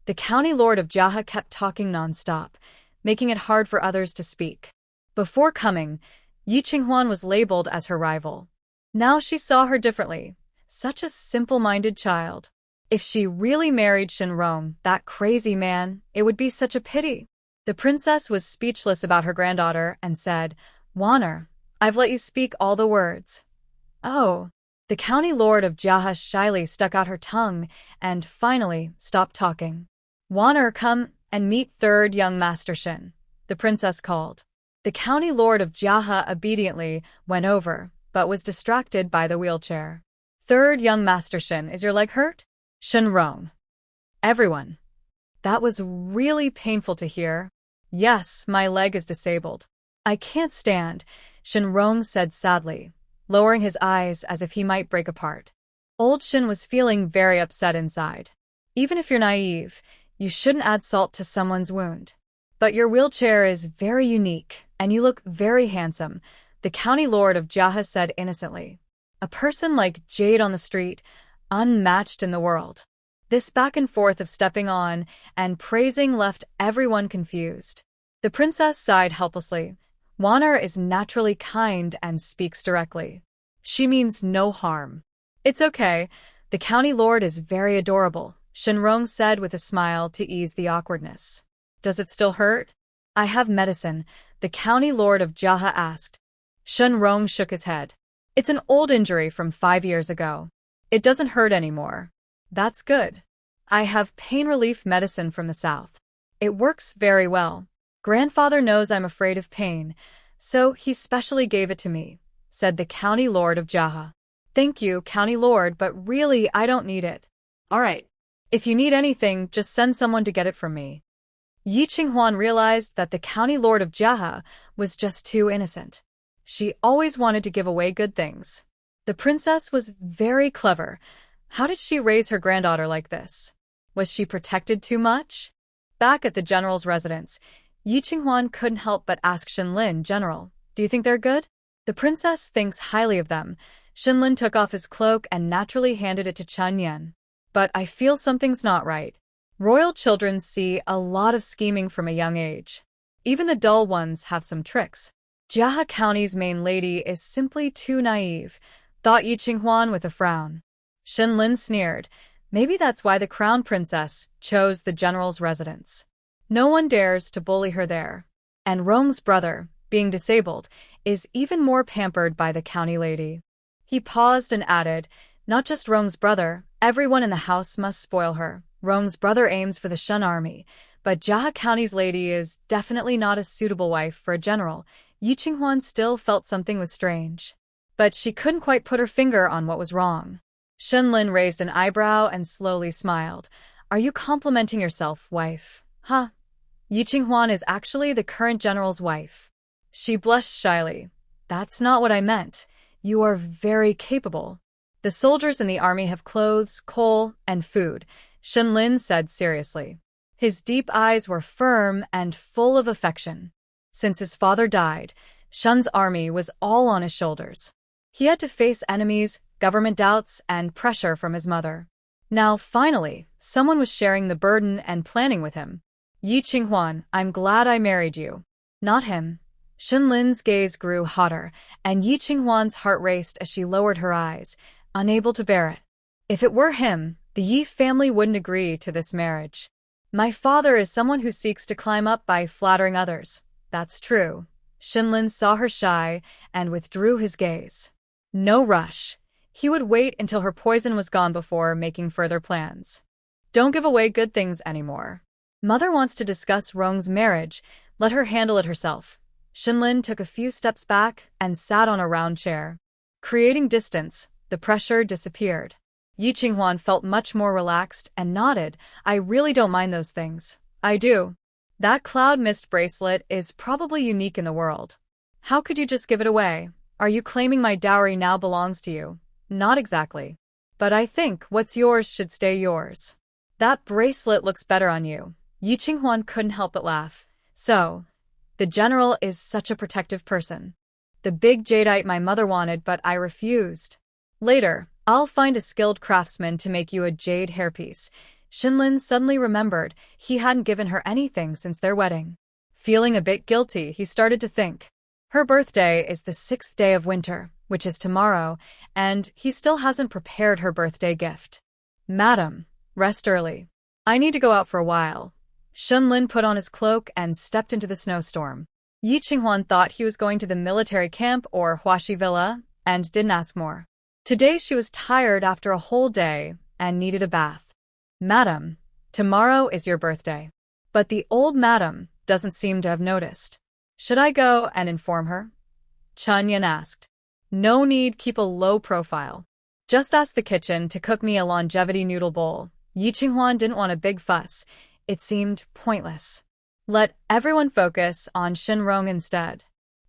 The county lord of Jiahe kept talking non-stop, making it hard for others to speak. Before coming, Yi Qinghuan was labeled as her rival. Now she saw her differently. Such a simple-minded child. If she really married Shenrong, that crazy man, it would be such a pity. The princess was speechless about her granddaughter and said, Waner, I've let you speak all the words. Oh. The county lord of Jiahe shyly stuck out her tongue and finally stopped talking. Waner, come and meet third young Master Shin, the princess called. The county lord of Jiahe obediently went over, but was distracted by the wheelchair. Third young Master Shin, is your leg hurt? Shenrong. Everyone. That was really painful to hear. Yes, my leg is disabled. I can't stand, Shenrong said sadly, lowering his eyes as if he might break apart. Old Shin was feeling very upset inside. Even if you're naive, you shouldn't add salt to someone's wound. But your wheelchair is very unique, and you look very handsome, the county lord of Jiahe said innocently. A person like Jade on the street, unmatched in the world. This back and forth of stepping on and praising left everyone confused. The princess sighed helplessly. Waner is naturally kind and speaks directly. She means no harm. It's okay. The county lord is very adorable, Shenrong said with a smile to ease the awkwardness. Does it still hurt? I have medicine, the county lord of Jaha asked. Shenrong shook his head. It's an old injury from 5 years ago. It doesn't hurt anymore. That's good. I have pain relief medicine from the south. It works very well. Grandfather knows I'm afraid of pain, so he specially gave it to me, said the county lord of Jaha. Thank you, county lord, but really I don't need it. All right. If you need anything, just send someone to get it from me. Yi Qinghuan realized that the county lord of Jaha was just too innocent. She always wanted to give away good things. The princess was very clever. How did she raise her granddaughter like this? Was she protected too much? Back at the general's residence, Yi Qinghuan couldn't help but ask Shenlin, General, do you think they're good? The princess thinks highly of them. Shenlin took off his cloak and naturally handed it to Chen Yan. But I feel something's not right. Royal children see a lot of scheming from a young age. Even the dull ones have some tricks. Jaha County's main lady is simply too naive, thought Yi Qinghuan with a frown. Shenlin sneered. Maybe that's why the crown princess chose the general's residence. No one dares to bully her there. And Rong's brother, being disabled, is even more pampered by the county lady. He paused and added, not just Rong's brother, everyone in the house must spoil her. Rong's brother aims for the Shun army, but Jaha County's lady is definitely not a suitable wife for a general. Yi Qinghuan still felt something was strange. But she couldn't quite put her finger on what was wrong. Shenlin raised an eyebrow and slowly smiled. Are you complimenting yourself, wife? Huh? Yi Qinghuan is actually the current general's wife. She blushed shyly. That's not what I meant. You are very capable. The soldiers in the army have clothes, coal, and food, Shenlin said seriously. His deep eyes were firm and full of affection. Since his father died, Shun's army was all on his shoulders. He had to face enemies, government doubts, and pressure from his mother. Now, finally, someone was sharing the burden and planning with him. Yi Qinghuan, I'm glad I married you. Not him. Shenlin's gaze grew hotter, and Yi Qinghuan's heart raced as she lowered her eyes, unable to bear it. If it were him, the Yi family wouldn't agree to this marriage. My father is someone who seeks to climb up by flattering others. That's true. Shenlin saw her shy and withdrew his gaze. No rush. He would wait until her poison was gone before making further plans. Don't give away good things anymore. Mother wants to discuss Rong's marriage. Let her handle it herself. Shenlin took a few steps back and sat on a round chair. Creating distance, the pressure disappeared. Yi Qinghuan felt much more relaxed and nodded. I really don't mind those things. I do. That cloud mist bracelet is probably unique in the world. How could you just give it away? Are you claiming my dowry now belongs to you? Not exactly. But I think what's yours should stay yours. That bracelet looks better on you. Yi Qinghuan couldn't help but laugh. So, the general is such a protective person. The big jadeite my mother wanted, but I refused. Later, I'll find a skilled craftsman to make you a jade hairpiece. Shenlin suddenly remembered he hadn't given her anything since their wedding. Feeling a bit guilty, he started to think. Her birthday is the 6th day of winter, which is tomorrow, and he still hasn't prepared her birthday gift. Madam, rest early. I need to go out for a while. Shenlin put on his cloak and stepped into the snowstorm. Yi Qinghuan thought he was going to the military camp or Huaxi Villa, and didn't ask more. Today she was tired after a whole day and needed a bath. Madam, tomorrow is your birthday. But the old madam doesn't seem to have noticed. Should I go and inform her? Chen Yan asked. No need, keep a low profile. Just ask the kitchen to cook me a longevity noodle bowl. Yi Qinghuan didn't want a big fuss. It seemed pointless. Let everyone focus on Shenrong instead.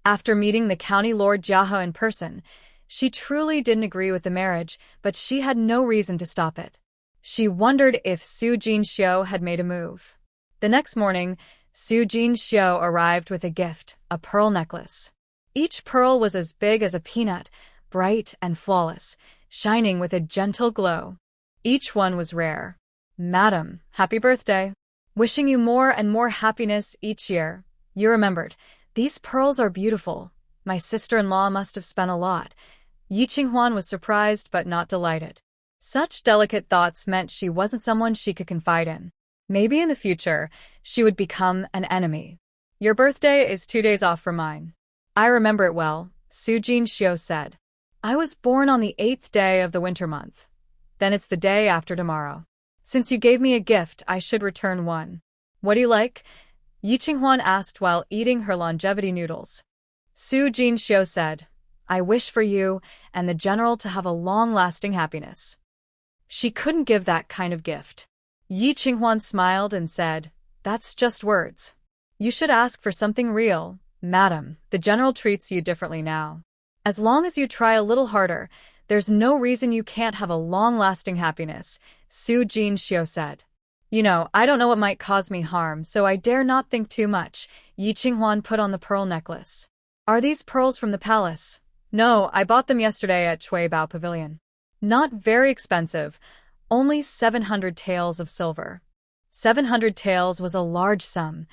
After meeting the county lord Jiahe in person, she truly didn't agree with the marriage, but she had no reason to stop it. She wondered if Su Jinxiu had made a move. The next morning, Su Jinxiu arrived with a gift, a pearl necklace. Each pearl was as big as a peanut, bright and flawless, shining with a gentle glow. Each one was rare. Madam, happy birthday. Wishing you more and more happiness each year. You remembered. These pearls are beautiful. My sister-in-law must have spent a lot. Yi Qinghuan was surprised but not delighted. Such delicate thoughts meant she wasn't someone she could confide in. Maybe in the future, she would become an enemy. Your birthday is 2 days off from mine. I remember it well, Su Jinxiu said. I was born on the 8th day of the winter month. Then it's the day after tomorrow. Since you gave me a gift, I should return one. What do you like? Yi Qinghuan asked while eating her longevity noodles. Su Jinxiu said, I wish for you and the general to have a long-lasting happiness. She couldn't give that kind of gift. Yi Qinghuan smiled and said, That's just words. You should ask for something real, madam. The general treats you differently now. As long as you try a little harder, there's no reason you can't have a long-lasting happiness, Su Jinxiu said. You know, I don't know what might cause me harm, so I dare not think too much. Yi Qinghuan put on the pearl necklace. Are these pearls from the palace? No, I bought them yesterday at Cui Bao Pavilion. Not very expensive, only 700 taels of silver. 700 taels was a large sum,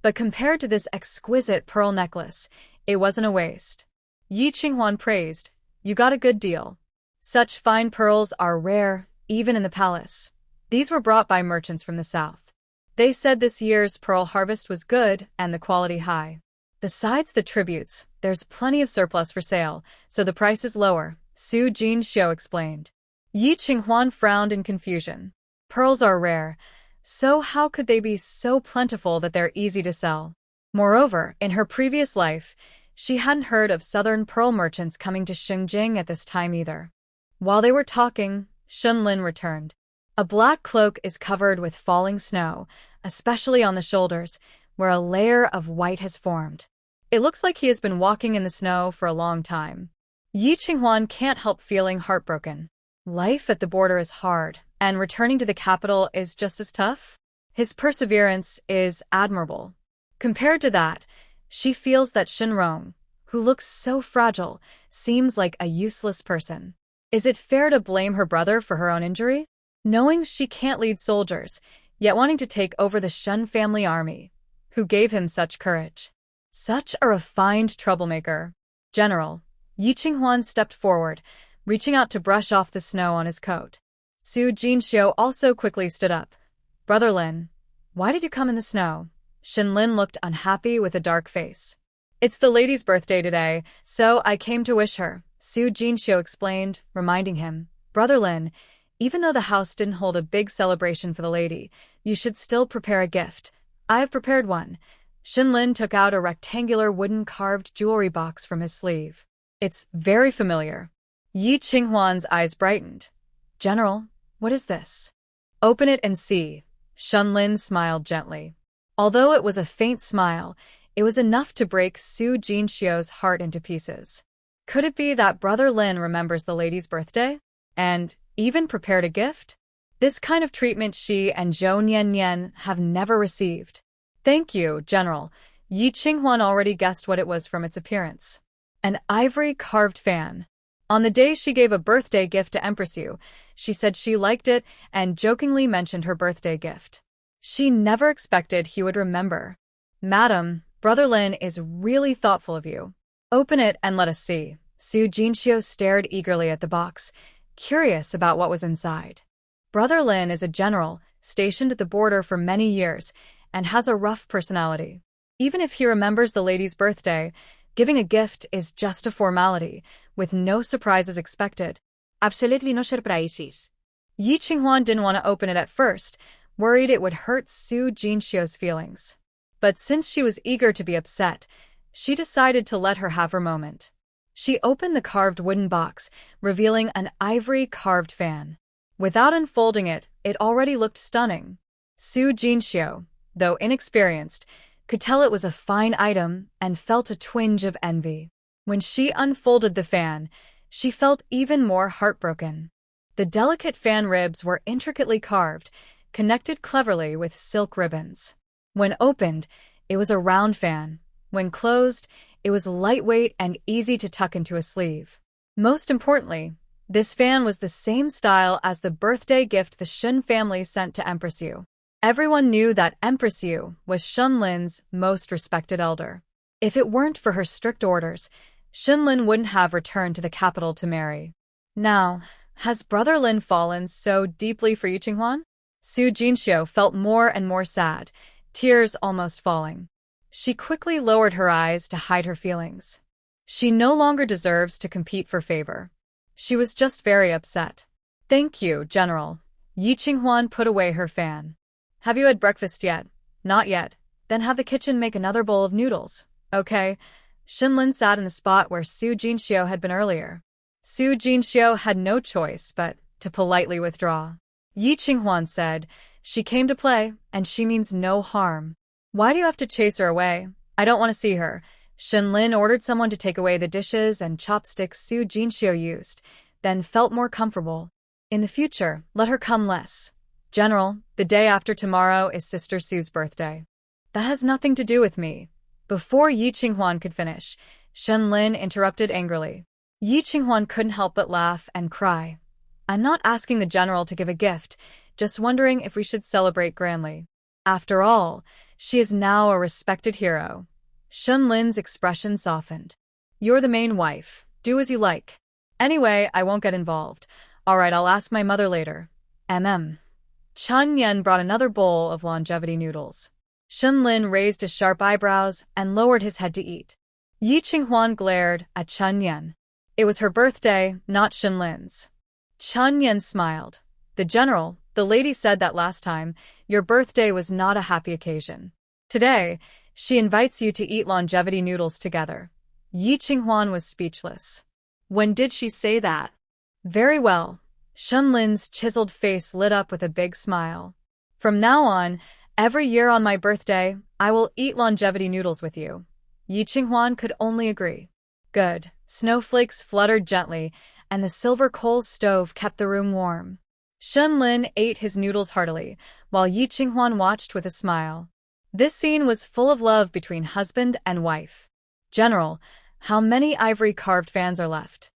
but compared to this exquisite pearl necklace, it wasn't a waste. Yi Qinghuan praised, You got a good deal. Such fine pearls are rare, even in the palace. These were brought by merchants from the south. They said this year's pearl harvest was good and the quality high. Besides the tributes, there's plenty of surplus for sale, so the price is lower, Su Jinxiu explained. Yi Qinghuan frowned in confusion. Pearls are rare, so how could they be so plentiful that they're easy to sell? Moreover, in her previous life, she hadn't heard of southern pearl merchants coming to Xinjiang at this time either. While they were talking, Shunlin returned. A black cloak is covered with falling snow, especially on the shoulders, where a layer of white has formed. It looks like he has been walking in the snow for a long time. Yi Qinghuan can't help feeling heartbroken. Life at the border is hard, and returning to the capital is just as tough. His perseverance is admirable. Compared to that, she feels that Shenrong, who looks so fragile, seems like a useless person. Is it fair to blame her brother for her own injury? Knowing she can't lead soldiers, yet wanting to take over the Shun family army. Who gave him such courage? Such a refined troublemaker. General, Yi Qinghuan stepped forward, reaching out to brush off the snow on his coat. Su Jinxiu also quickly stood up. Brother Lin, why did you come in the snow? Shenlin looked unhappy with a dark face. It's the lady's birthday today, so I came to wish her, Su Jinxiu explained, reminding him. Brother Lin, even though the house didn't hold a big celebration for the lady, you should still prepare a gift. I have prepared one. Shenlin took out a rectangular wooden carved jewelry box from his sleeve. It's very familiar. Yi Qinghuan's eyes brightened. General, what is this? Open it and see. Shenlin smiled gently. Although it was a faint smile, it was enough to break Su Jinxiu's heart into pieces. Could it be that Brother Lin remembers the lady's birthday? And even prepared a gift? This kind of treatment she and Zhou Nian have never received. Thank you, General. Yi Qinghuan already guessed what it was from its appearance. An ivory carved fan. On the day she gave a birthday gift to Empress Yu, she said she liked it and jokingly mentioned her birthday gift. She never expected he would remember. Madam, Brother Lin is really thoughtful of you. Open it and let us see. Su Jinxiu stared eagerly at the box, curious about what was inside. Brother Lin is a general, stationed at the border for many years, and has a rough personality. Even if he remembers the lady's birthday, giving a gift is just a formality, with no surprises expected. Absolutely no surprises. Yi Qinghuan didn't want to open it at first, worried it would hurt Su Jinxiu's feelings. But since she was eager to be upset, she decided to let her have her moment. She opened the carved wooden box, revealing an ivory carved fan. Without unfolding it, it already looked stunning. Su Jinxiu, though inexperienced, could tell it was a fine item and felt a twinge of envy. When she unfolded the fan, she felt even more heartbroken. The delicate fan ribs were intricately carved, connected cleverly with silk ribbons. When opened, it was a round fan. When closed, it was lightweight and easy to tuck into a sleeve. Most importantly, this fan was the same style as the birthday gift the Shun family sent to Empress Yu. Everyone knew that Empress Yu was Shunlin's most respected elder. If it weren't for her strict orders, Shunlin wouldn't have returned to the capital to marry. Now, has Brother Lin fallen so deeply for Yi Qinghuan? Su Jinxiu felt more and more sad, tears almost falling. She quickly lowered her eyes to hide her feelings. She no longer deserves to compete for favor. She was just very upset. Thank you, General. Yi Qinghuan put away her fan. Have you had breakfast yet? Not yet. Then have the kitchen make another bowl of noodles. Okay. Shenlin sat in the spot where Su Jinxiu had been earlier. Su Jinxiu had no choice but to politely withdraw. Yi Qinghuan said, "She came to play, and she means no harm. Why do you have to chase her away? I don't want to see her." Shenlin ordered someone to take away the dishes and chopsticks Su Jinxiu used, then felt more comfortable. In the future, let her come less. General, the day after tomorrow is Sister Su's birthday. That has nothing to do with me. Before Yi Qinghuan could finish, Shenlin interrupted angrily. Yi Qinghuan couldn't help but laugh and cry. I'm not asking the general to give a gift, just wondering if we should celebrate grandly. After all, she is now a respected hero. Shenlin's expression softened. You're the main wife. Do as you like. Anyway, I won't get involved. All right, I'll ask my mother later. Chun Yen brought another bowl of longevity noodles. Shenlin raised his sharp eyebrows and lowered his head to eat. Yi Qinghuan glared at Chun Yen. It was her birthday, not Shenlin's. Chun Yen smiled. The general, the lady said that last time, your birthday was not a happy occasion. Today, she invites you to eat longevity noodles together. Yi Qinghuan was speechless. When did she say that? Very well. Shenlin's chiseled face lit up with a big smile. From now on, every year on my birthday, I will eat longevity noodles with you. Yi Qinghuan could only agree. Good. Snowflakes fluttered gently, and the silver coal stove kept the room warm. Shenlin ate his noodles heartily, while Yi Qinghuan watched with a smile. This scene was full of love between husband and wife. General, how many ivory-carved fans are left?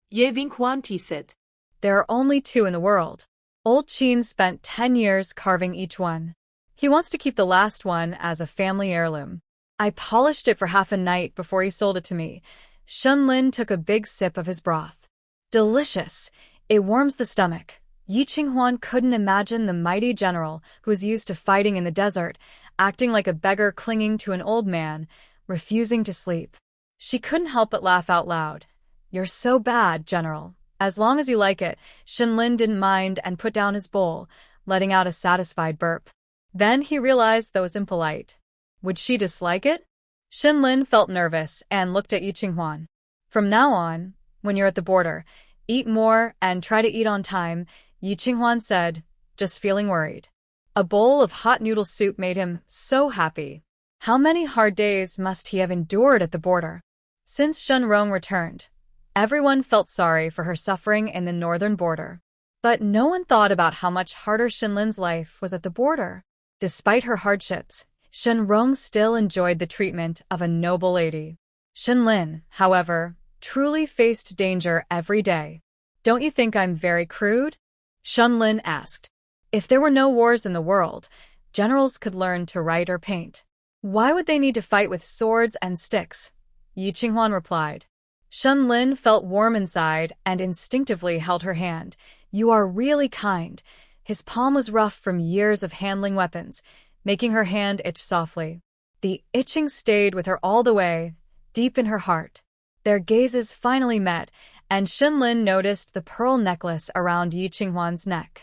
Ye vin quantisit. There are only 2 in the world. Old Qin spent 10 years carving each one. He wants to keep the last one as a family heirloom. I polished it for half a night before he sold it to me. Shenlin took a big sip of his broth. Delicious. It warms the stomach. Yi Qinghuan couldn't imagine the mighty general who was used to fighting in the desert, acting like a beggar clinging to an old man, refusing to sleep. She couldn't help but laugh out loud. You're so bad, General. As long as you like it, Shenlin didn't mind and put down his bowl, letting out a satisfied burp. Then he realized that was impolite. Would she dislike it? Shenlin felt nervous and looked at Yi Qinghuan. From now on, when you're at the border, eat more and try to eat on time, Yi Qinghuan said, just feeling worried. A bowl of hot noodle soup made him so happy. How many hard days must he have endured at the border? Since Shenrong returned, everyone felt sorry for her suffering in the northern border. But no one thought about how much harder Shenlin's life was at the border. Despite her hardships, Shenrong still enjoyed the treatment of a noble lady. Shenlin, however, truly faced danger every day. Don't you think I'm very crude? Shenlin asked. If there were no wars in the world, generals could learn to write or paint. Why would they need to fight with swords and sticks? Yi Qinghuan replied. Shenlin felt warm inside and instinctively held her hand. You are really kind. His palm was rough from years of handling weapons, making her hand itch softly. The itching stayed with her all the way, deep in her heart. Their gazes finally met, and Shenlin noticed the pearl necklace around Yi Qinghuan's neck.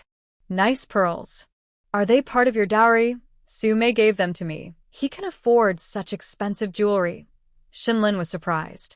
Nice pearls. Are they part of your dowry? Su Mei gave them to me. He can afford such expensive jewelry. Shenlin was surprised.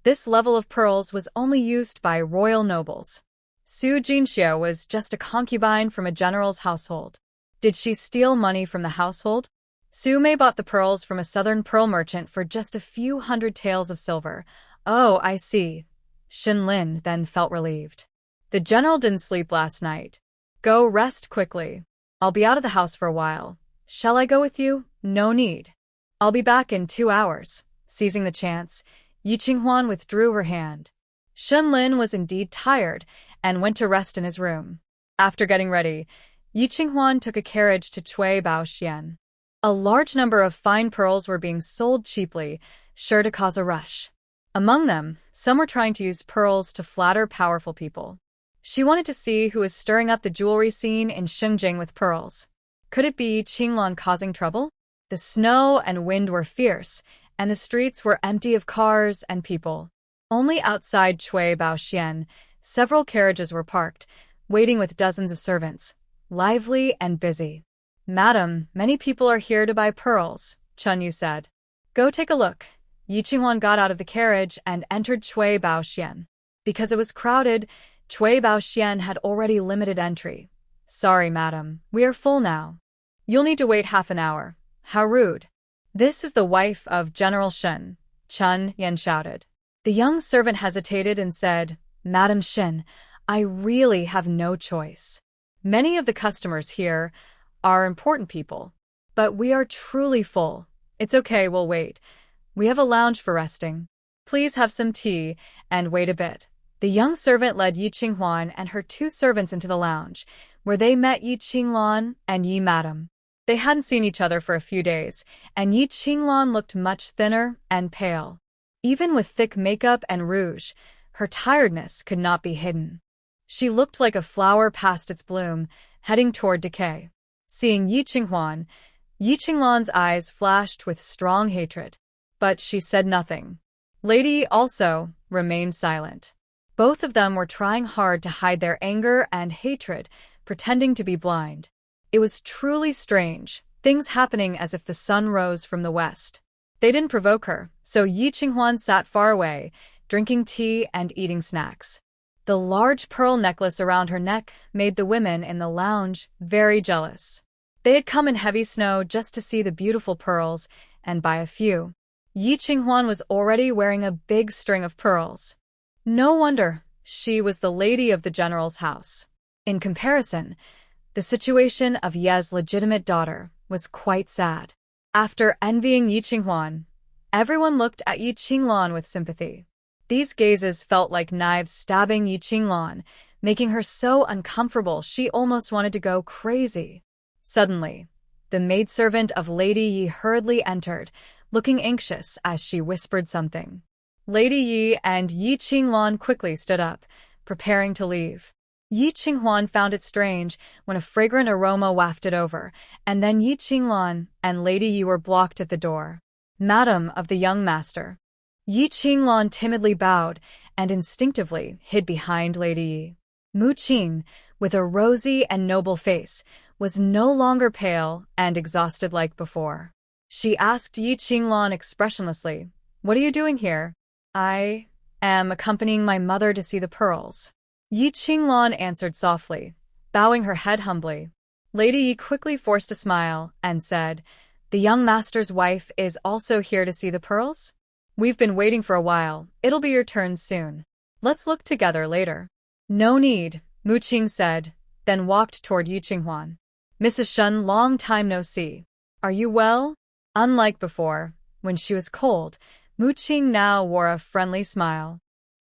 This level of pearls was only used by royal nobles. Su Jinxiu was just a concubine from a general's household. Did she steal money from the household? Su Mei bought the pearls from a southern pearl merchant for just a few hundred taels of silver. Oh, I see. Shenlin then felt relieved. The general didn't sleep last night. Go rest quickly. I'll be out of the house for a while. Shall I go with you? No need. I'll be back in 2 hours. Seizing the chance, Yi Qinghuan withdrew her hand. Shenlin was indeed tired and went to rest in his room. After getting ready, Yi Qinghuan took a carriage to Cui Baoxian. A large number of fine pearls were being sold cheaply, sure to cause a rush. Among them, some were trying to use pearls to flatter powerful people. She wanted to see who was stirring up the jewelry scene in Shengjing with pearls. Could it be Qinglan causing trouble? The snow and wind were fierce, and the streets were empty of cars and people. Only outside Cui Baoxian, several carriages were parked, waiting with dozens of servants, lively and busy. "Madam, many people are here to buy pearls," Chun Yu said. "Go take a look." Yi Qinghuan got out of the carriage and entered Cui Baoxian. Because it was crowded, Cui Baoxian had already limited entry. "Sorry, madam, we are full now. You'll need to wait half an hour." "How rude." "This is the wife of General Shen," Chun Yen shouted. The young servant hesitated and said, "Madam Shen, I really have no choice. Many of the customers here are important people, but we are truly full. It's okay, we'll wait. We have a lounge for resting. Please have some tea and wait a bit." The young servant led Yi Qinghuan and her two servants into the lounge, where they met Yi Qinglan and Yi Madam. They hadn't seen each other for a few days, and Yi Qinglan looked much thinner and pale. Even with thick makeup and rouge, her tiredness could not be hidden. She looked like a flower past its bloom, heading toward decay. Seeing Yi Qinglan's eyes flashed with strong hatred. But she said nothing. Lady Yi also remained silent. Both of them were trying hard to hide their anger and hatred, pretending to be blind. It was truly strange, things happening as if the sun rose from the west. They didn't provoke her, so Yi Qinghuan sat far away, drinking tea and eating snacks. The large pearl necklace around her neck made the women in the lounge very jealous. They had come in heavy snow just to see the beautiful pearls and buy a few. Yi Qinghuan was already wearing a big string of pearls. No wonder, she was the lady of the general's house. In comparison, the situation of Ye's legitimate daughter was quite sad. After envying Yi Qinghuan, everyone looked at Yi Qinglan with sympathy. These gazes felt like knives stabbing Yi Qinglan, making her so uncomfortable she almost wanted to go crazy. Suddenly, the maidservant of Lady Yi hurriedly entered, looking anxious as she whispered something. Lady Yi and Yi Qinglan quickly stood up, preparing to leave. Yi Qinghuan found it strange when a fragrant aroma wafted over, and then Yi Qinglan and Lady Yi were blocked at the door. "Madam of the young master." Yi Qinglan timidly bowed and instinctively hid behind Lady Yi. Mu Qing, with a rosy and noble face, was no longer pale and exhausted like before. She asked Yi Qinglan expressionlessly, "What are you doing here?" "I am accompanying my mother to see the pearls." Yi Qinglan answered softly, bowing her head humbly. Lady Yi quickly forced a smile and said, "The young master's wife is also here to see the pearls? We've been waiting for a while. It'll be your turn soon. Let's look together later." "No need," Mu Qing said, then walked toward Yi Qinghuan. "Mrs. Shen, long time no see. Are you well?" Unlike before, when she was cold, Mu Qing now wore a friendly smile.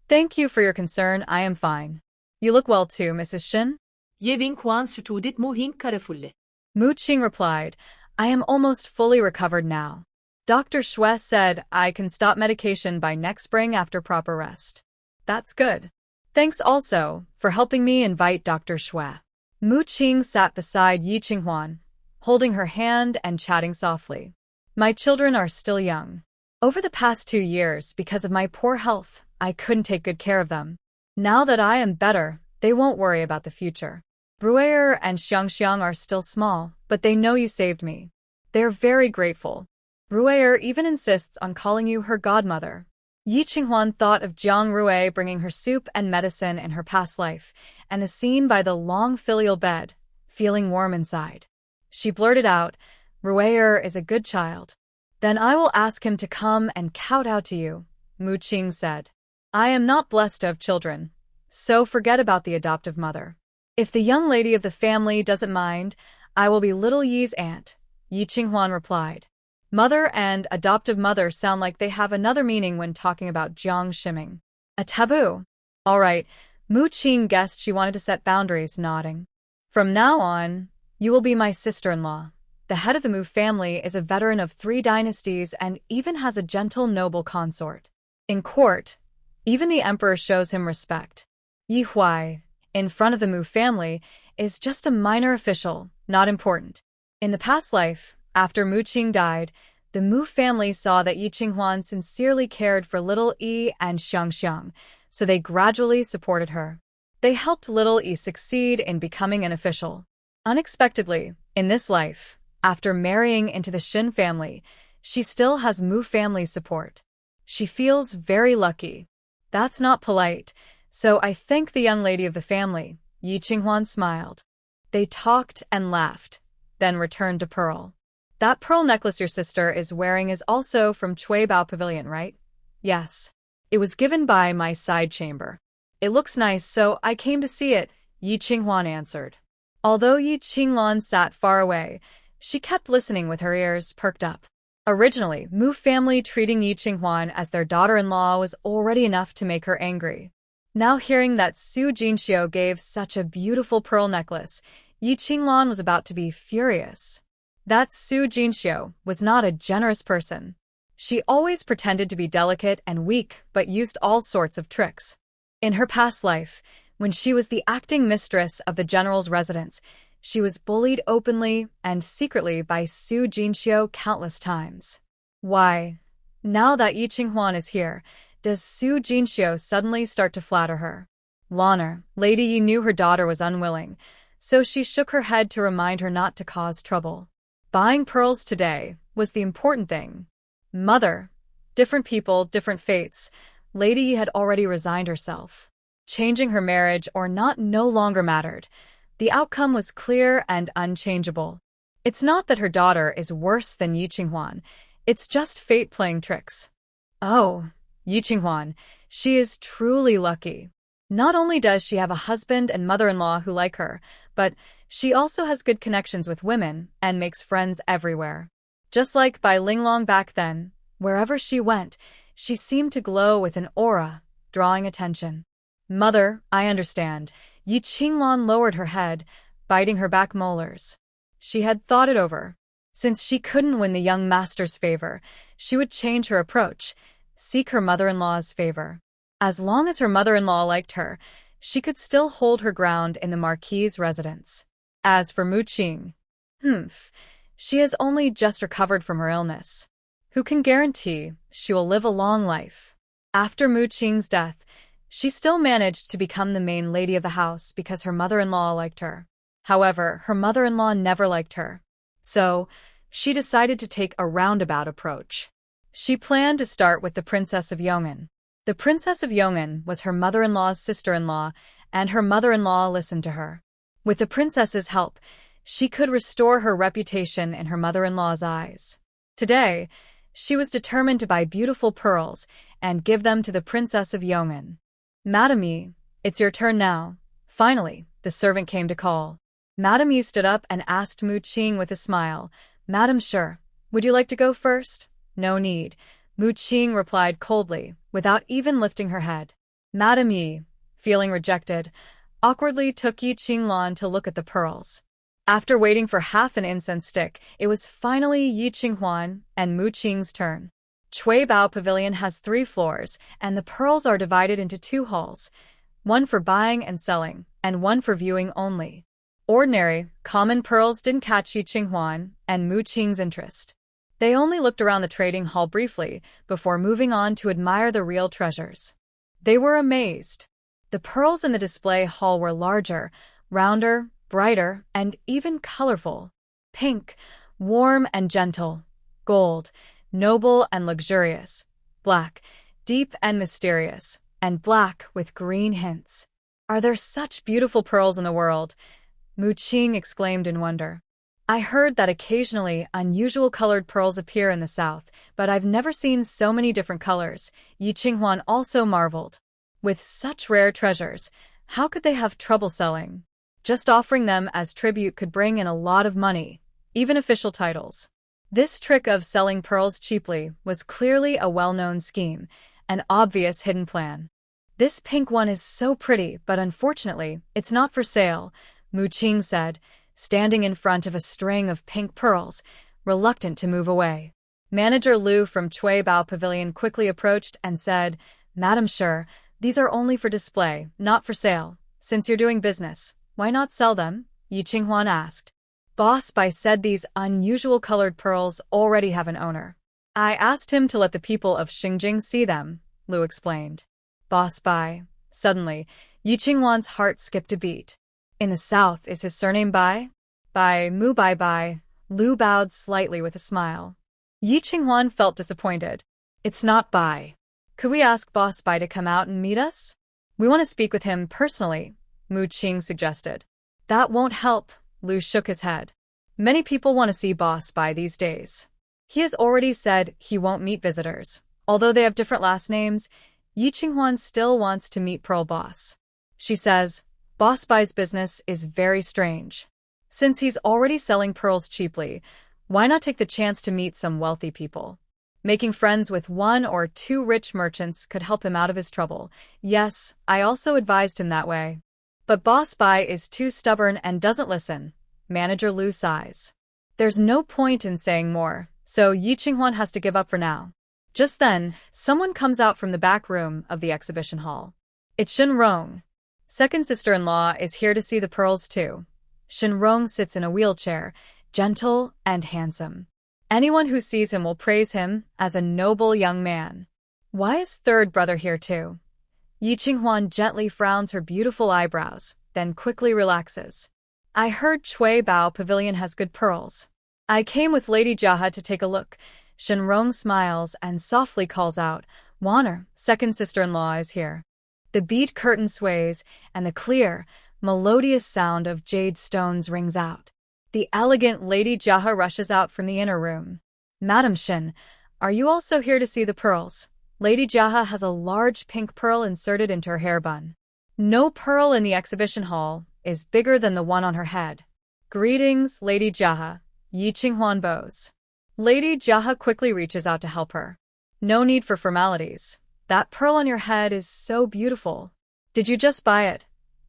"Thank you for your concern, I am fine. You look well too, Mrs. Shen." Yevin Kwan Sutudit Muhin Karafulle. Mu Qing replied, "I am almost fully recovered now. Dr. Xue said I can stop medication by next spring after proper rest." "That's good. Thanks also for helping me invite Dr. Xue." Mu Qing sat beside Yi Qinghuan, holding her hand and chatting softly. "My children are still young. Over the past 2 years, because of my poor health, I couldn't take good care of them. Now that I am better, they won't worry about the future. Ruier and Xiangxiang are still small, but they know you saved me. They're very grateful. Ruier even insists on calling you her godmother." Yi Qinghuan thought of Jiang Rui bringing her soup and medicine in her past life, and the scene by the long filial bed, feeling warm inside. She blurted out, "Ruier is a good child." "Then I will ask him to come and kowtow to you," Mu Qing said. "I am not blessed to have children, so forget about the adoptive mother. If the young lady of the family doesn't mind, I will be little Yi's aunt," Yi Qinghuan replied. Mother and adoptive mother sound like they have another meaning when talking about Jiang Shiming. A taboo. All right, Mu Qing guessed she wanted to set boundaries, nodding. "From now on, you will be my sister-in-law. The head of the Mu family is a veteran of 3 dynasties and even has a gentle noble consort. In court, even the emperor shows him respect. Yi Huai, in front of the Mu family, is just a minor official, not important. In the past life, After Mu Qing died, the Mu family saw that Yi Qinghuan sincerely cared for little Yi and Xiang, so they gradually supported her. They helped little Yi succeed in becoming an official. Unexpectedly, in this life, after marrying into the Xin family, she still has Mu family support. She feels very lucky. That's not polite, so I thank the young lady of the family. Yi Qinghuan smiled. They talked and laughed, then returned to Pearl. That pearl necklace your sister is wearing is also from Cui Bao Pavilion, right? Yes. It was given by my side chamber. It looks nice, so I came to see it, Yi Qinghuan answered. Although Yi Qinglan sat far away, she kept listening with her ears perked up. Originally, Mu family treating Yi Qinghuan as their daughter-in-law was already enough to make her angry. Now hearing that Su Jinxiu gave such a beautiful pearl necklace, Yi Qinglan was about to be furious. That Su Jinxiu was not a generous person. She always pretended to be delicate and weak but used all sorts of tricks. In her past life, when she was the acting mistress of the general's residence, she was bullied openly and secretly by Su Jinxiu countless times. Why, now that Yi Qinghuan is here, does Su Jinxiu suddenly start to flatter her? Lanner, Lady Yi knew her daughter was unwilling, so she shook her head to remind her not to cause trouble. Buying pearls today was the important thing. Mother, different people, different fates. Lady Yi had already resigned herself. Changing her marriage or not no longer mattered. The outcome was clear and unchangeable. It's not that her daughter is worse than Yi Qinghuan. It's just fate playing tricks. Oh, Yi Qinghuan, she is truly lucky. Not only does she have a husband and mother-in-law who like her, but she also has good connections with women and makes friends everywhere. Just like Bai Linglong back then, wherever she went, she seemed to glow with an aura, drawing attention. Mother, I understand. Yi Qinglan lowered her head, biting her back molars. She had thought it over. Since she couldn't win the young master's favor, she would change her approach, seek her mother-in-law's favor. As long as her mother-in-law liked her, she could still hold her ground in the Marquis's residence. As for Mu Qing, she has only just recovered from her illness. Who can guarantee she will live a long life? After Mu Qing's death, she still managed to become the main lady of the house because her mother-in-law liked her. However, her mother-in-law never liked her. So, she decided to take a roundabout approach. She planned to start with the Princess of Yong'an. The Princess of Yong'an was her mother-in-law's sister-in-law, and her mother-in-law listened to her. With the princess's help, she could restore her reputation in her mother-in-law's eyes. Today, she was determined to buy beautiful pearls and give them to the Princess of Yong'an. Madame Yi, it's your turn now. Finally, the servant came to call. Madame Yi stood up and asked Mu Qing with a smile, Madam, sure. Would you like to go first? No need. Mu Qing replied coldly, without even lifting her head. Madame Yi, feeling rejected, awkwardly took Yi Qinglan to look at the pearls. After waiting for half an incense stick, it was finally Yi Qinghuan and Mu Qing's turn. Cui Bao Pavilion has 3 floors, and the pearls are divided into 2 halls, one for buying and selling, and one for viewing only. Ordinary, common pearls didn't catch Yi Qinghuan and Mu Qing's interest. They only looked around the trading hall briefly before moving on to admire the real treasures. They were amazed. The pearls in the display hall were larger, rounder, brighter, and even colorful. Pink, warm and gentle. Gold, noble and luxurious. Black, deep and mysterious. And black with green hints. Are there such beautiful pearls in the world? Mu Qing exclaimed in wonder. I heard that occasionally unusual colored pearls appear in the south, but I've never seen so many different colors. Yi Qinghuan also marveled. With such rare treasures, how could they have trouble selling? Just offering them as tribute could bring in a lot of money, even official titles. This trick of selling pearls cheaply was clearly a well-known scheme, an obvious hidden plan. This pink one is so pretty, but unfortunately, it's not for sale, Mu Qing said, standing in front of a string of pink pearls, reluctant to move away. Manager Liu from Cui Bao Pavilion quickly approached and said, Madam, sure, these are only for display, not for sale. Since you're doing business, why not sell them? Yi Qinghuan asked. Boss Bai said these unusual colored pearls already have an owner. I asked him to let the people of Xinjiang see them, Lu explained. Boss Bai. Suddenly, Yi Qinghuan's heart skipped a beat. In the south, is his surname Bai? Bai, Mu Bai Bai. Lu bowed slightly with a smile. Yi Qinghuan felt disappointed. It's not Bai. Could we ask Boss Bai to come out and meet us? We want to speak with him personally, Mu Qing suggested. That won't help, Lu shook his head. Many people want to see Boss Bai these days. He has already said he won't meet visitors. Although they have different last names, Yi Qinghuan still wants to meet Pearl Boss. She says, Boss Bai's business is very strange. Since he's already selling pearls cheaply, why not take the chance to meet some wealthy people? Making friends with one or two rich merchants could help him out of his trouble. Yes, I also advised him that way. But Boss Bai is too stubborn and doesn't listen. Manager Lu sighs. There's no point in saying more, so Yi Qinghuan has to give up for now. Just then, someone comes out from the back room of the exhibition hall. It's Shen Rong. Second sister-in-law is here to see the pearls too. Shen Rong sits in a wheelchair, gentle and handsome. Anyone who sees him will praise him as a noble young man. Why is third brother here too? Yi Qinghuan gently frowns her beautiful eyebrows, then quickly relaxes. I heard Cui Bao Pavilion has good pearls. I came with Lady Jaha to take a look. Shen Rong smiles and softly calls out, Wanner, second sister-in-law is here. The bead curtain sways, and the clear, melodious sound of jade stones rings out. The elegant Lady Jaha rushes out from the inner room. Madam Shen, are you also here to see the pearls? Lady Jaha has a large pink pearl inserted into her hair bun. No pearl in the exhibition hall is bigger than the one on her head. Greetings, Lady Jaha. Yi Qinghuan bows. Lady Jaha quickly reaches out to help her. No need for formalities. That pearl on your head is so beautiful. Did you just buy it?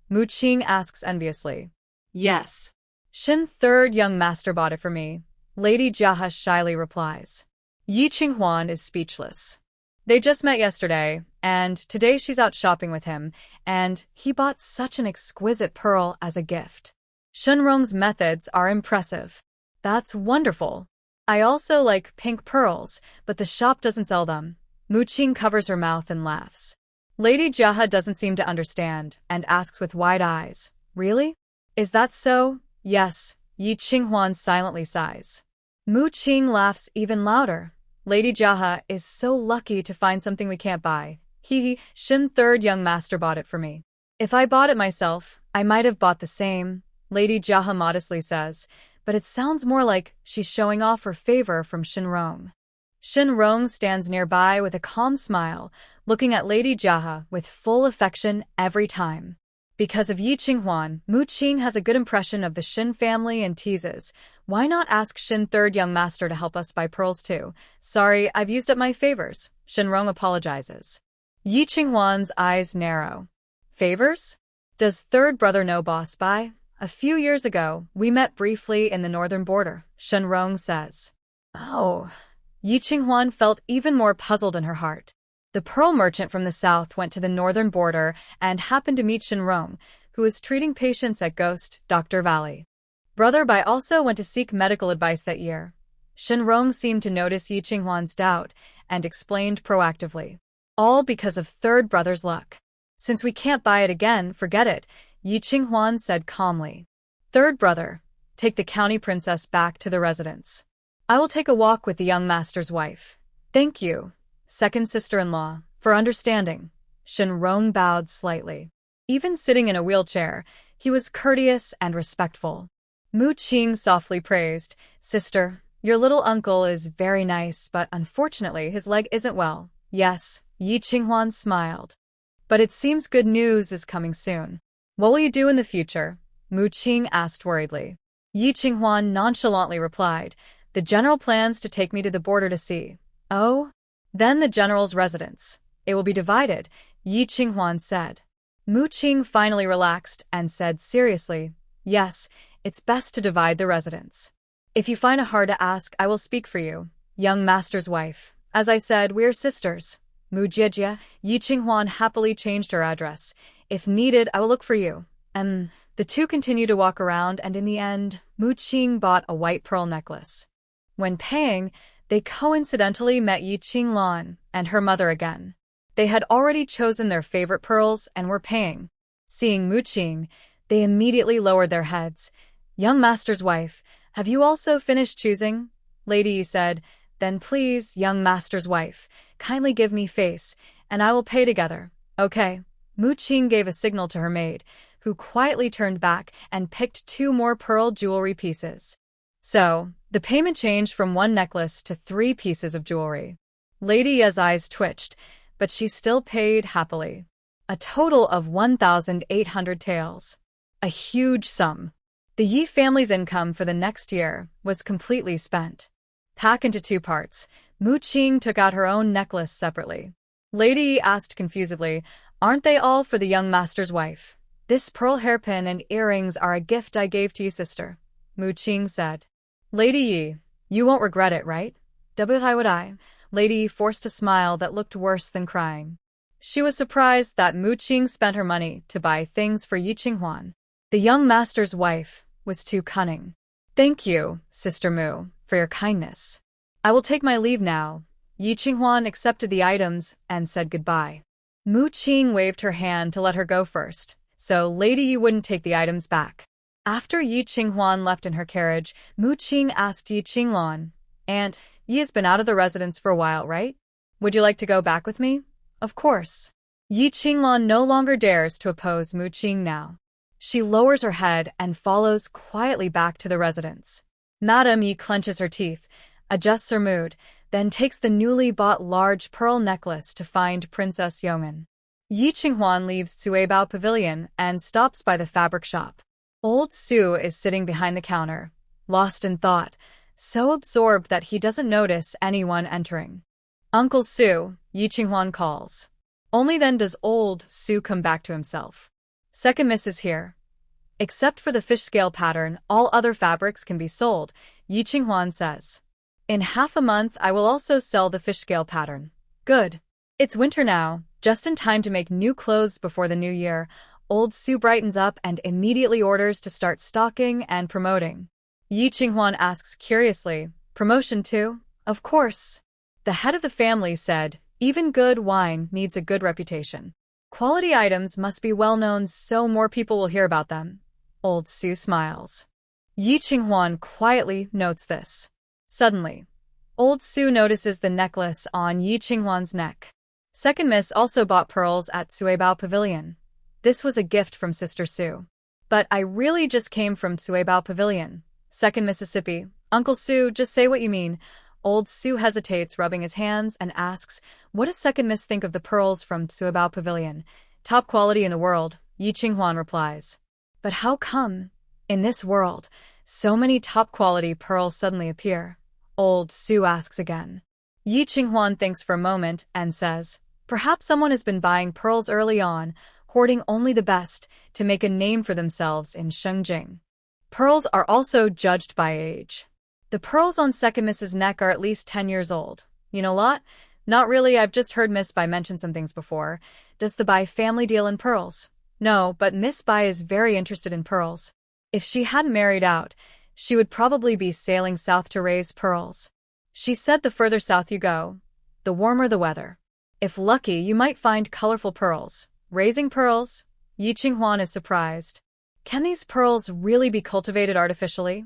Mu Qing asks enviously. Yes. Shen third young master bought it for me. Lady Jaha shyly replies. Yi Qinghuan is speechless. They just met yesterday, and today she's out shopping with him, and he bought such an exquisite pearl as a gift. Shen Rong's methods are impressive. That's wonderful. I also like pink pearls, but the shop doesn't sell them. Mu Qing covers her mouth and laughs. Lady Jaha doesn't seem to understand and asks with wide eyes, Really? Is that so? Yes, Yi Qinghuan silently sighs. Mu Qing laughs even louder. Lady Jaha is so lucky to find something we can't buy. Hee, Shen third young master bought it for me. If I bought it myself, I might have bought the same, Lady Jaha modestly says, but it sounds more like she's showing off her favor from Shen Rong. Shen Rong stands nearby with a calm smile, looking at Lady Jaha with full affection every time. Because of Yi Qinghuan, Mu Qing has a good impression of the Shen family and teases, Why not ask Shen third young master to help us buy pearls too? Sorry, I've used up my favors. Shen Rong apologizes. Yi Qinghuan's eyes narrow. Favors? Does third brother know Boss Bai? A few years ago, we met briefly in the northern border, Shen Rong says. Oh. Yi Qinghuan felt even more puzzled in her heart. The pearl merchant from the south went to the northern border and happened to meet Shen Rong, who was treating patients at Ghost Dr. Valley. Brother Bai also went to seek medical advice that year. Shen Rong seemed to notice Yi Qinghuan's doubt and explained proactively. All because of third brother's luck. Since we can't buy it again, forget it, Yi Qinghuan said calmly. Third brother, take the county princess back to the residence. I will take a walk with the young master's wife. Thank you, second sister-in-law, for understanding. Shen Rong bowed slightly. Even sitting in a wheelchair, he was courteous and respectful. Mu Qing softly praised, Sister, your little uncle is very nice, but unfortunately his leg isn't well. Yes, Yi Qinghuan smiled. But it seems good news is coming soon. What will you do in the future? Mu Qing asked worriedly. Yi Qinghuan nonchalantly replied, The general plans to take me to the border to see. Oh? Then the general's residence. It will be divided, Yi Qinghuan said. Mu Qing finally relaxed and said seriously, Yes, it's best to divide the residence. If you find it hard to ask, I will speak for you, young master's wife. As I said, we're sisters. Mu Jie, Yi Qinghuan happily changed her address. If needed, I will look for you. The two continue to walk around, and in the end, Mu Qing bought a white pearl necklace. When paying, they coincidentally met Yi Qinglan and her mother again. They had already chosen their favorite pearls and were paying. Seeing Mu Qing, they immediately lowered their heads. "Young master's wife, have you also finished choosing?" Lady Yi said. "Then please, young master's wife, kindly give me face, and I will pay together." "Okay." Mu Qing gave a signal to her maid, who quietly turned back and picked 2 more pearl jewelry pieces. So, the payment changed from 1 necklace to 3 pieces of jewelry. Lady Yi's eyes twitched, but she still paid happily. A total of 1,800 taels. A huge sum. The Yi family's income for the next year was completely spent. Packed into 2 parts, Mu Qing took out her own necklace separately. Lady Yi asked confusedly, "Aren't they all for the young master's wife?" "This pearl hairpin and earrings are a gift I gave to you, sister," Mu Qing said. "Lady Yi, you won't regret it, right?" "Why would I?" Lady Yi forced a smile that looked worse than crying. She was surprised that Mu Qing spent her money to buy things for Yi Qinghuan. The young master's wife was too cunning. "Thank you, Sister Mu, for your kindness. I will take my leave now." Yi Qinghuan accepted the items and said goodbye. Mu Qing waved her hand to let her go first, so Lady Yi wouldn't take the items back. After Yi Qinghuan left in her carriage, Mu Qing asked Yi Qinglan, "Aunt, Yi has been out of the residence for a while, right? Would you like to go back with me?" "Of course." Yi Qinglan no longer dares to oppose Mu Qing now. She lowers her head and follows quietly back to the residence. Madame Yi clenches her teeth, adjusts her mood, then takes the newly bought large pearl necklace to find Princess Yong'an. Yi Qinghuan leaves Suibao Pavilion and stops by the fabric shop. Old Su is sitting behind the counter, lost in thought, so absorbed that he doesn't notice anyone entering. "Uncle Su," Yi Qinghuan calls. Only then does old Su come back to himself. "Second Miss is here." "Except for the fish scale pattern, all other fabrics can be sold," Yi Qinghuan says. "In half a month I will also sell the fish scale pattern." "Good. It's winter now, just in time to make new clothes before the new year." Old Su brightens up and immediately orders to start stocking and promoting. Yi Qinghuan asks curiously, "Promotion too?" "Of course." The head of the family said, "Even good wine needs a good reputation. Quality items must be well known so more people will hear about them." Old Su smiles. Yi Qinghuan quietly notes this. Suddenly, Old Su notices the necklace on Yi Qinghuan's neck. Second Miss also bought pearls at Suibao Pavilion. This was a gift from Sister Su. "But I really just came from Suibao Pavilion." Second Mississippi. "Uncle Su, just say what you mean." Old Su hesitates, rubbing his hands, and asks, "What does Second Miss think of the pearls from Suibao Pavilion?" "Top quality in the world," Yi Qinghuan replies. "But how come, in this world, so many top-quality pearls suddenly appear?" Old Su asks again. Yi Qinghuan thinks for a moment and says, "Perhaps someone has been buying pearls early on, hoarding only the best, to make a name for themselves in Shengjing. Pearls are also judged by age. The pearls on Second Miss's neck are at least 10 years old. You know a lot?" "Not really, I've just heard Miss Bai mention some things before." "Does the Bai family deal in pearls?" "No, but Miss Bai is very interested in pearls. If she hadn't married out, she would probably be sailing south to raise pearls. She said the further south you go, the warmer the weather. If lucky, you might find colorful pearls." "Raising pearls?" Yi Qinghuan is surprised. "Can these pearls really be cultivated artificially?"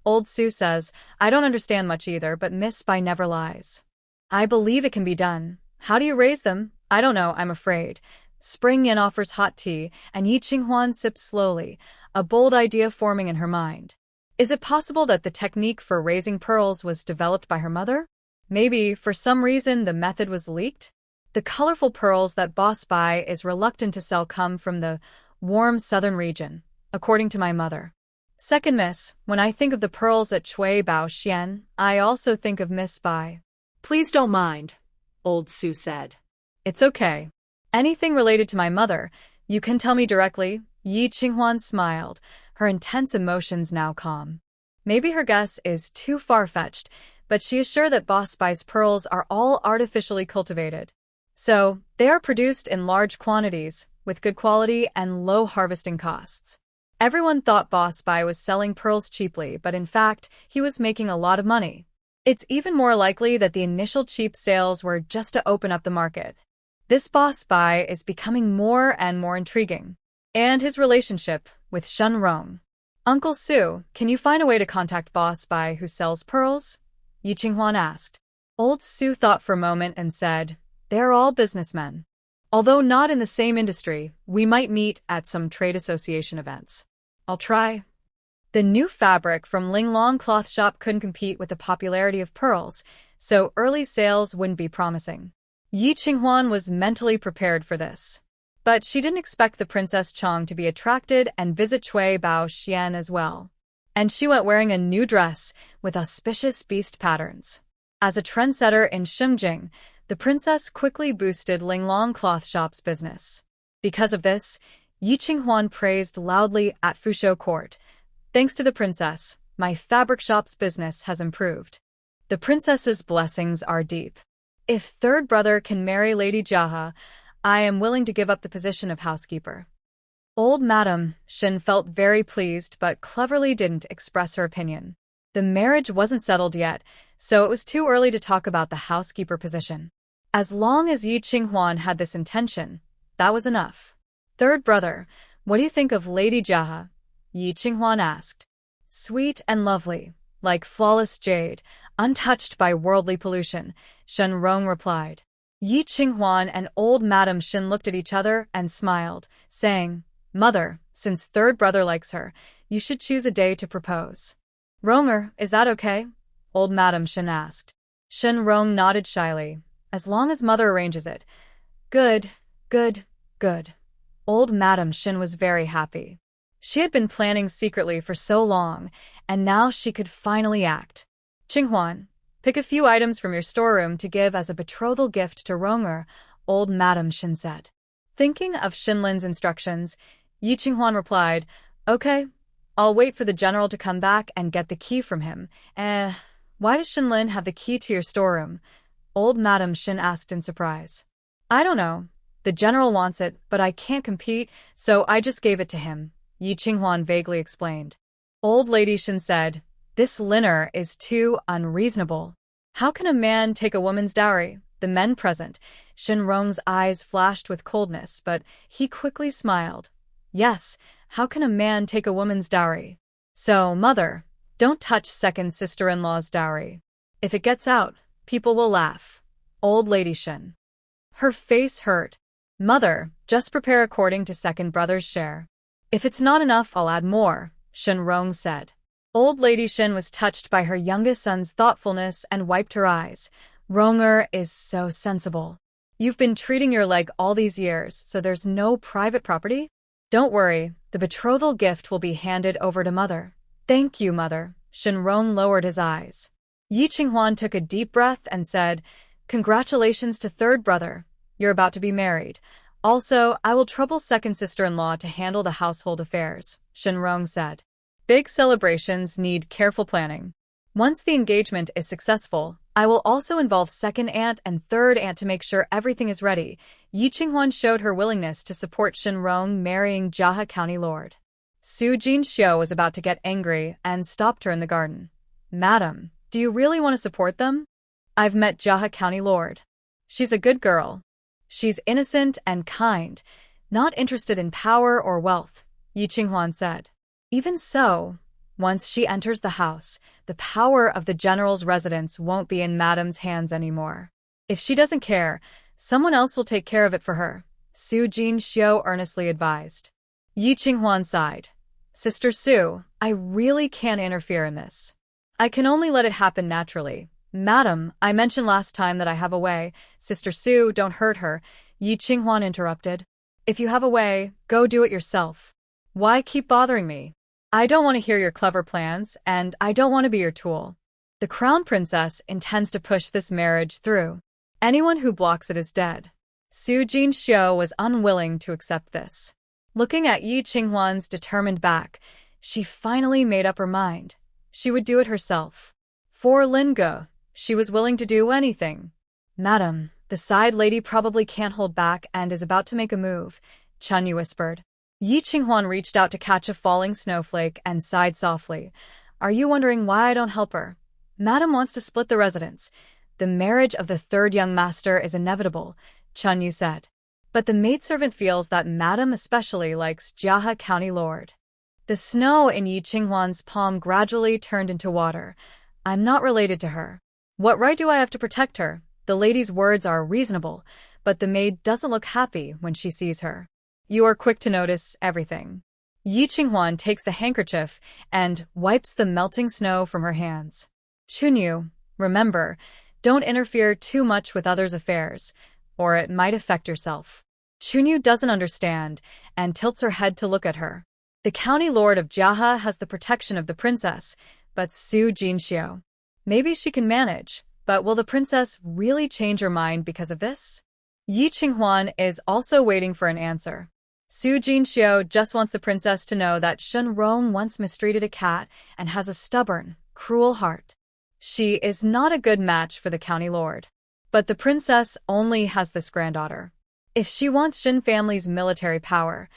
Old Su says, "I don't understand much either, but Miss Bai never lies. I believe it can be done." "How do you raise them?" "I don't know, I'm afraid." Spring Yin offers hot tea, and Yi Qinghuan sips slowly, a bold idea forming in her mind. Is it possible that the technique for raising pearls was developed by her mother? Maybe, for some reason, the method was leaked? The colorful pearls that Boss Bai is reluctant to sell come from the warm southern region, according to my mother. Second Miss, when I think of the pearls at Chui Bao Xian, I also think of Miss Bai. "Please don't mind," Old Su said. "It's okay. Anything related to my mother, you can tell me directly." Yi Qinghuan smiled, her intense emotions now calm. Maybe her guess is too far-fetched, but she is sure that Boss Bai's pearls are all artificially cultivated. So, they are produced in large quantities, with good quality and low harvesting costs. Everyone thought Boss Spy was selling pearls cheaply, but in fact, he was making a lot of money. It's even more likely that the initial cheap sales were just to open up the market. This Boss Spy is becoming more and more intriguing. And his relationship with Shen Rong. Uncle Su, can you find a way to contact Boss Spy who sells pearls? Yi Qinghuan asked. Old Su thought for a moment and said, they're all businessmen. Although not in the same industry, we might meet at some trade association events. I'll try. The new fabric from Linglong cloth shop couldn't compete with the popularity of pearls, so early sales wouldn't be promising. Yi Qinghuan was mentally prepared for this. But she didn't expect the Princess Chong to be attracted and visit Cui Bao Xian as well. And she went wearing a new dress with auspicious beast patterns. As a trendsetter in Shengjing, the princess quickly boosted Linglong cloth shop's business. Because of this, Yi Qinghuan praised loudly at Fushou court. Thanks to the princess, my fabric shop's business has improved. The princess's blessings are deep. If third brother can marry Lady Jaha, I am willing to give up the position of housekeeper. Old Madam Shin felt very pleased but cleverly didn't express her opinion. The marriage wasn't settled yet, so it was too early to talk about the housekeeper position. As long as Yi Qinghuan had this intention, that was enough. Third brother, what do you think of Lady Jaha? Yi Qinghuan asked. Sweet and lovely, like flawless jade, untouched by worldly pollution, Shen Rong replied. Yi Qinghuan and old Madam Shin looked at each other and smiled, saying, Mother, since third brother likes her, you should choose a day to propose. Ronger, is that okay? Old Madam Shin asked. Shen Rong nodded shyly. As long as mother arranges it. Good, good, good. Old Madam Shin was very happy. She had been planning secretly for so long, and now she could finally act. Qinghuan, pick a few items from your storeroom to give as a betrothal gift to Ronger, old Madam Shin said. Thinking of Shinlin's instructions, Yi Qinghuan replied, Okay, I'll wait for the general to come back and get the key from him. Why does Shinlin have the key to your storeroom? Old Madam Shin asked in surprise. I don't know. The general wants it, but I can't compete, so I just gave it to him, Yi Qinghuan vaguely explained. Old Lady Shin said, This Liner is too unreasonable. How can a man take a woman's dowry? The men present. Shen Rong's eyes flashed with coldness, but he quickly smiled. Yes, how can a man take a woman's dowry? So, mother, don't touch second sister-in-law's dowry. If it gets out, people will laugh. Old Lady Shin. Her face hurt. Mother, just prepare according to second brother's share. If it's not enough, I'll add more, Shen Rong said. Old Lady Shin was touched by her youngest son's thoughtfulness and wiped her eyes. Ronger is so sensible. You've been treating your leg all these years, so there's no private property? Don't worry, the betrothal gift will be handed over to mother. Thank you, mother. Shen Rong lowered his eyes. Yi Qinghuan took a deep breath and said, Congratulations to third brother. You're about to be married. Also, I will trouble second sister-in-law to handle the household affairs, Shen Rong said. Big celebrations need careful planning. Once the engagement is successful, I will also involve second aunt and third aunt to make sure everything is ready. Yi Qinghuan showed her willingness to support Shen Rong marrying Jaha County Lord. Su Jinxiu was about to get angry and stopped her in the garden. Madam, do you really want to support them? I've met Jaha County Lord. She's a good girl. She's innocent and kind, not interested in power or wealth, Yi Qinghuan said. Even so, once she enters the house, the power of the general's residence won't be in Madam's hands anymore. If she doesn't care, someone else will take care of it for her, Su Jinxiu earnestly advised. Yi Qinghuan sighed. Sister Su, I really can't interfere in this. I can only let it happen naturally. Madam, I mentioned last time that I have a way. Sister Su, don't hurt her, Yi Qinghuan interrupted. If you have a way, go do it yourself. Why keep bothering me? I don't want to hear your clever plans, and I don't want to be your tool. The crown princess intends to push this marriage through. Anyone who blocks it is dead. Su Jinxiu was unwilling to accept this. Looking at Yi Qinghuan's determined back, she finally made up her mind. She would do it herself. For Lingo, she was willing to do anything. Madam, the side lady probably can't hold back and is about to make a move, Chun Yu whispered. Yi Qinghuan reached out to catch a falling snowflake and sighed softly. Are you wondering why I don't help her? Madam wants to split the residence. The marriage of the third young master is inevitable, Chun Yu said. But the maidservant feels that Madam especially likes Jiahe County Lord. The snow in Yi Qinghuan's palm gradually turned into water. I'm not related to her. What right do I have to protect her? The lady's words are reasonable, but the maid doesn't look happy when she sees her. You are quick to notice everything. Yi Qinghuan takes the handkerchief and wipes the melting snow from her hands. Chunyu, remember, don't interfere too much with others' affairs, or it might affect yourself. Chunyu doesn't understand and tilts her head to look at her. The county lord of Jiahe has the protection of the princess, but Su Jinxiu. Maybe she can manage, but will the princess really change her mind because of this? Yi Qinghuan is also waiting for an answer. Su Jinxiu just wants the princess to know that Shen Rong once mistreated a cat and has a stubborn, cruel heart. She is not a good match for the county lord. But the princess only has this granddaughter. If she wants Shen family's military power,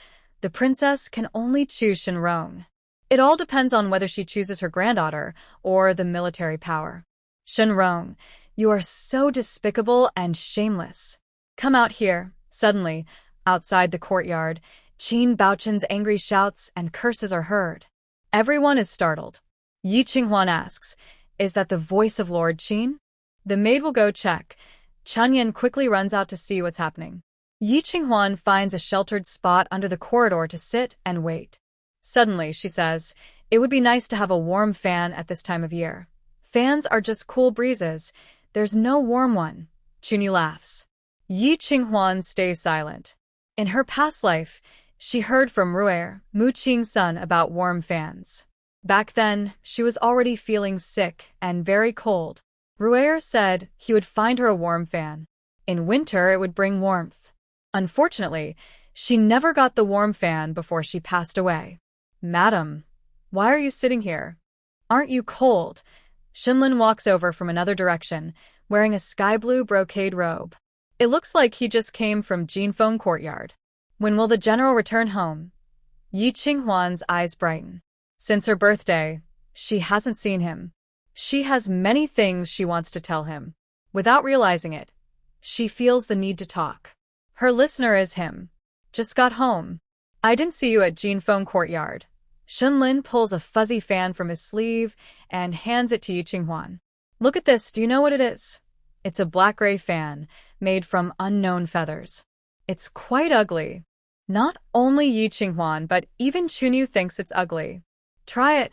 the princess can only choose Shen Rong. It all depends on whether she chooses her granddaughter or the military power. Shen Rong, you are so despicable and shameless. Come out here. Suddenly, outside the courtyard, Qin Baochen's angry shouts and curses are heard. Everyone is startled. Yi Qinghuan asks, is that the voice of Lord Qin? The maid will go check. Chunyan quickly runs out to see what's happening. Yi Qinghuan finds a sheltered spot under the corridor to sit and wait. Suddenly, she says, it would be nice to have a warm fan at this time of year. Fans are just cool breezes. There's no warm one. Chunyu laughs. Yi Qinghuan stays silent. In her past life, she heard from Ru'er, Mu Qing's son, about warm fans. Back then, she was already feeling sick and very cold. Ru'er said he would find her a warm fan. In winter, it would bring warmth. Unfortunately, she never got the warm fan before she passed away. Madam, why are you sitting here? Aren't you cold? Shenlin walks over from another direction, wearing a sky-blue brocade robe. It looks like he just came from Jinfeng Courtyard. When will the general return home? Yi Qinghuan's eyes brighten. Since her birthday, she hasn't seen him. She has many things she wants to tell him. Without realizing it, she feels the need to talk. Her listener is him. Just got home. I didn't see you at Jinfeng Courtyard. Shenlin pulls a fuzzy fan from his sleeve and hands it to Yi Qinghuan. Look at this, do you know what it is? It's a black-gray fan, made from unknown feathers. It's quite ugly. Not only Yi Qinghuan, but even Chunyu thinks it's ugly. Try it.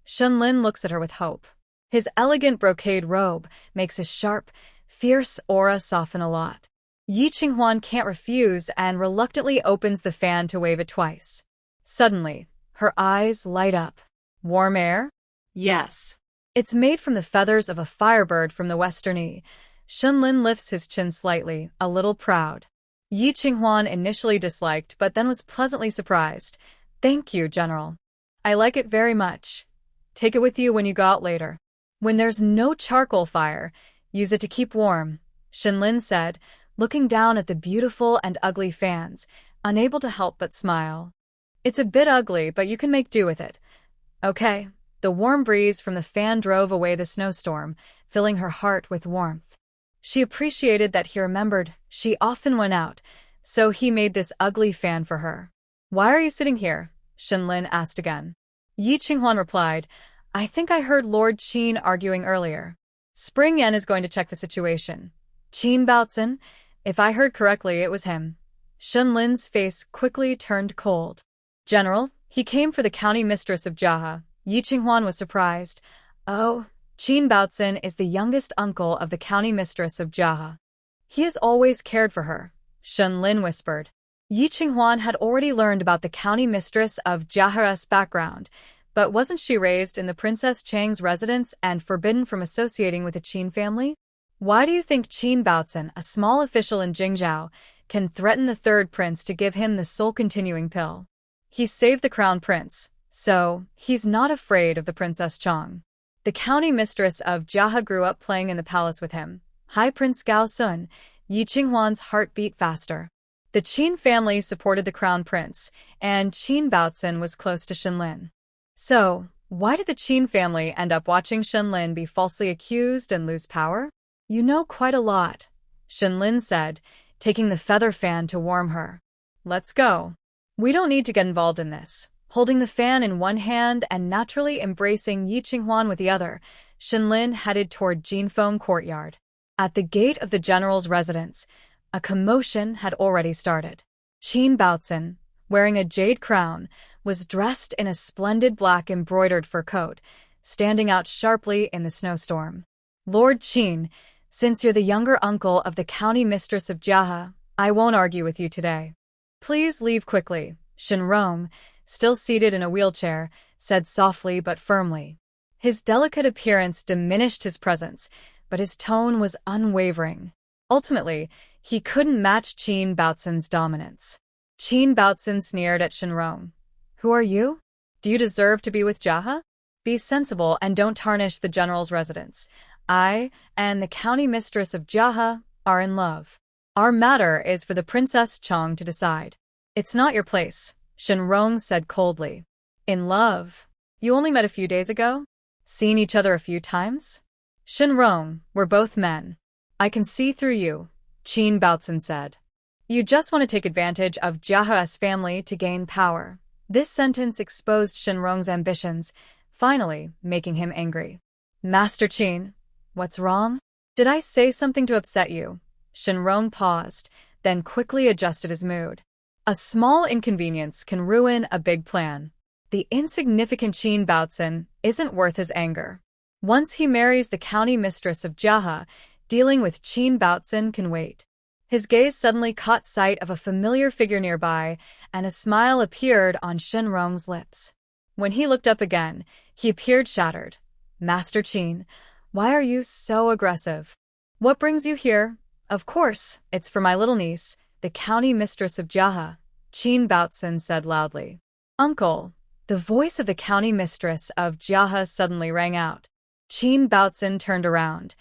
Shenlin looks at her with hope. His elegant brocade robe makes his sharp, fierce aura soften a lot. Yi Qinghuan can't refuse and reluctantly opens the fan to wave it twice. Suddenly, her eyes light up. Warm air? Yes. It's made from the feathers of a firebird from the Western Yi. Shenlin lifts his chin slightly, a little proud. Yi Qinghuan initially disliked but then was pleasantly surprised. Thank you, General. I like it very much. Take it with you when you go out later. When there's no charcoal fire, use it to keep warm, Shenlin said, looking down at the beautiful and ugly fans, unable to help but smile. It's a bit ugly, but you can make do with it. Okay. The warm breeze from the fan drove away the snowstorm, filling her heart with warmth. She appreciated that he remembered she often went out, so he made this ugly fan for her. Why are you sitting here? Shenlin asked again. Yi Qinghuan replied, I think I heard Lord Qin arguing earlier. Spring Yan is going to check the situation. Qin Baochen? If I heard correctly, it was him. Shenlin's face quickly turned cold. General, he came for the county mistress of Jiahe. Yi Qinghuan was surprised. Oh, Qin Baochen is the youngest uncle of the county mistress of Jiahe. He has always cared for her, Shenlin whispered. Yi Qinghuan had already learned about the county mistress of Jiahe's background, but wasn't she raised in the Princess Chang's residence and forbidden from associating with the Qin family? Why do you think Qin Baochen, a small official in Jingzhou, can threaten the third prince to give him the soul-continuing pill? He saved the crown prince, so he's not afraid of the Princess Chang. The county mistress of Jiahe grew up playing in the palace with him. High Prince Gao Sun. Yi Qinghuan's heart beat faster. The Qin family supported the crown prince, and Qin Baozhen was close to Shenlin. So, why did the Qin family end up watching Shenlin be falsely accused and lose power? You know quite a lot, Shenlin said, taking the feather fan to warm her. Let's go. We don't need to get involved in this. Holding the fan in one hand and naturally embracing Yi Qinghuan with the other, Shenlin headed toward Jinfeng courtyard. At the gate of the general's residence, a commotion had already started. Qin Baozhen, wearing a jade crown, was dressed in a splendid black embroidered fur coat, standing out sharply in the snowstorm. Lord Qin, since you're the younger uncle of the county mistress of Jiahe, I won't argue with you today. Please leave quickly, Shenrong, still seated in a wheelchair, said softly but firmly. His delicate appearance diminished his presence, but his tone was unwavering. Ultimately, he couldn't match Qin Baozen's dominance. Qin Baozen sneered at Shenrong. Who are you? Do you deserve to be with Jiahe? Be sensible and don't tarnish the general's residence. I and the county mistress of Jiahe are in love. Our matter is for the Princess Chong to decide. It's not your place, Shenrong said coldly. In love? You only met a few days ago? Seen each other a few times? Shenrong, we're both men. I can see through you, Qin Baozen said. You just want to take advantage of Jiahe's family to gain power. This sentence exposed Shenrong's ambitions, finally making him angry. Master Qin, what's wrong? Did I say something to upset you? Shenrong paused, then quickly adjusted his mood. A small inconvenience can ruin a big plan. The insignificant Qin Baozen isn't worth his anger. Once he marries the county mistress of Jiahe, dealing with Qin Baozen can wait. His gaze suddenly caught sight of a familiar figure nearby, and a smile appeared on Shenrong's lips. When he looked up again, he appeared shattered. Master Qin, why are you so aggressive? What brings you here? Of course, it's for my little niece, the county mistress of Jiahe, Qin Baozen said loudly. Uncle, the voice of the county mistress of Jiahe suddenly rang out. Qin Baozen turned around.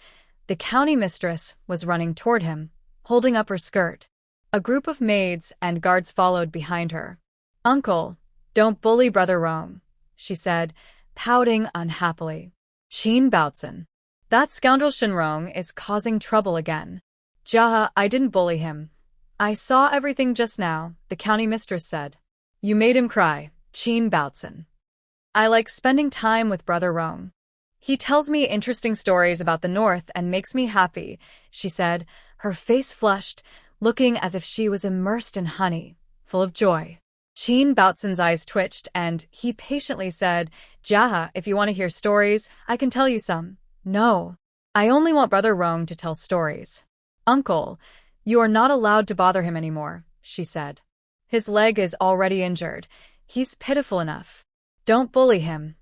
The county mistress was running toward him, holding up her skirt. A group of maids and guards followed behind her. Uncle, don't bully Brother Rong, she said, pouting unhappily. Qin Baozen. That scoundrel Shenrong is causing trouble again. Jiahe, I didn't bully him. I saw everything just now, the county mistress said. You made him cry, Qin Baozen. I like spending time with Brother Rong. He tells me interesting stories about the north and makes me happy, she said, her face flushed, looking as if she was immersed in honey, full of joy. Qin Baozen's eyes twitched and he patiently said, Jiahe, if you want to hear stories, I can tell you some. No. I only want Brother Rong to tell stories. Uncle, you are not allowed to bother him anymore, she said. His leg is already injured. He's pitiful enough. Don't bully him.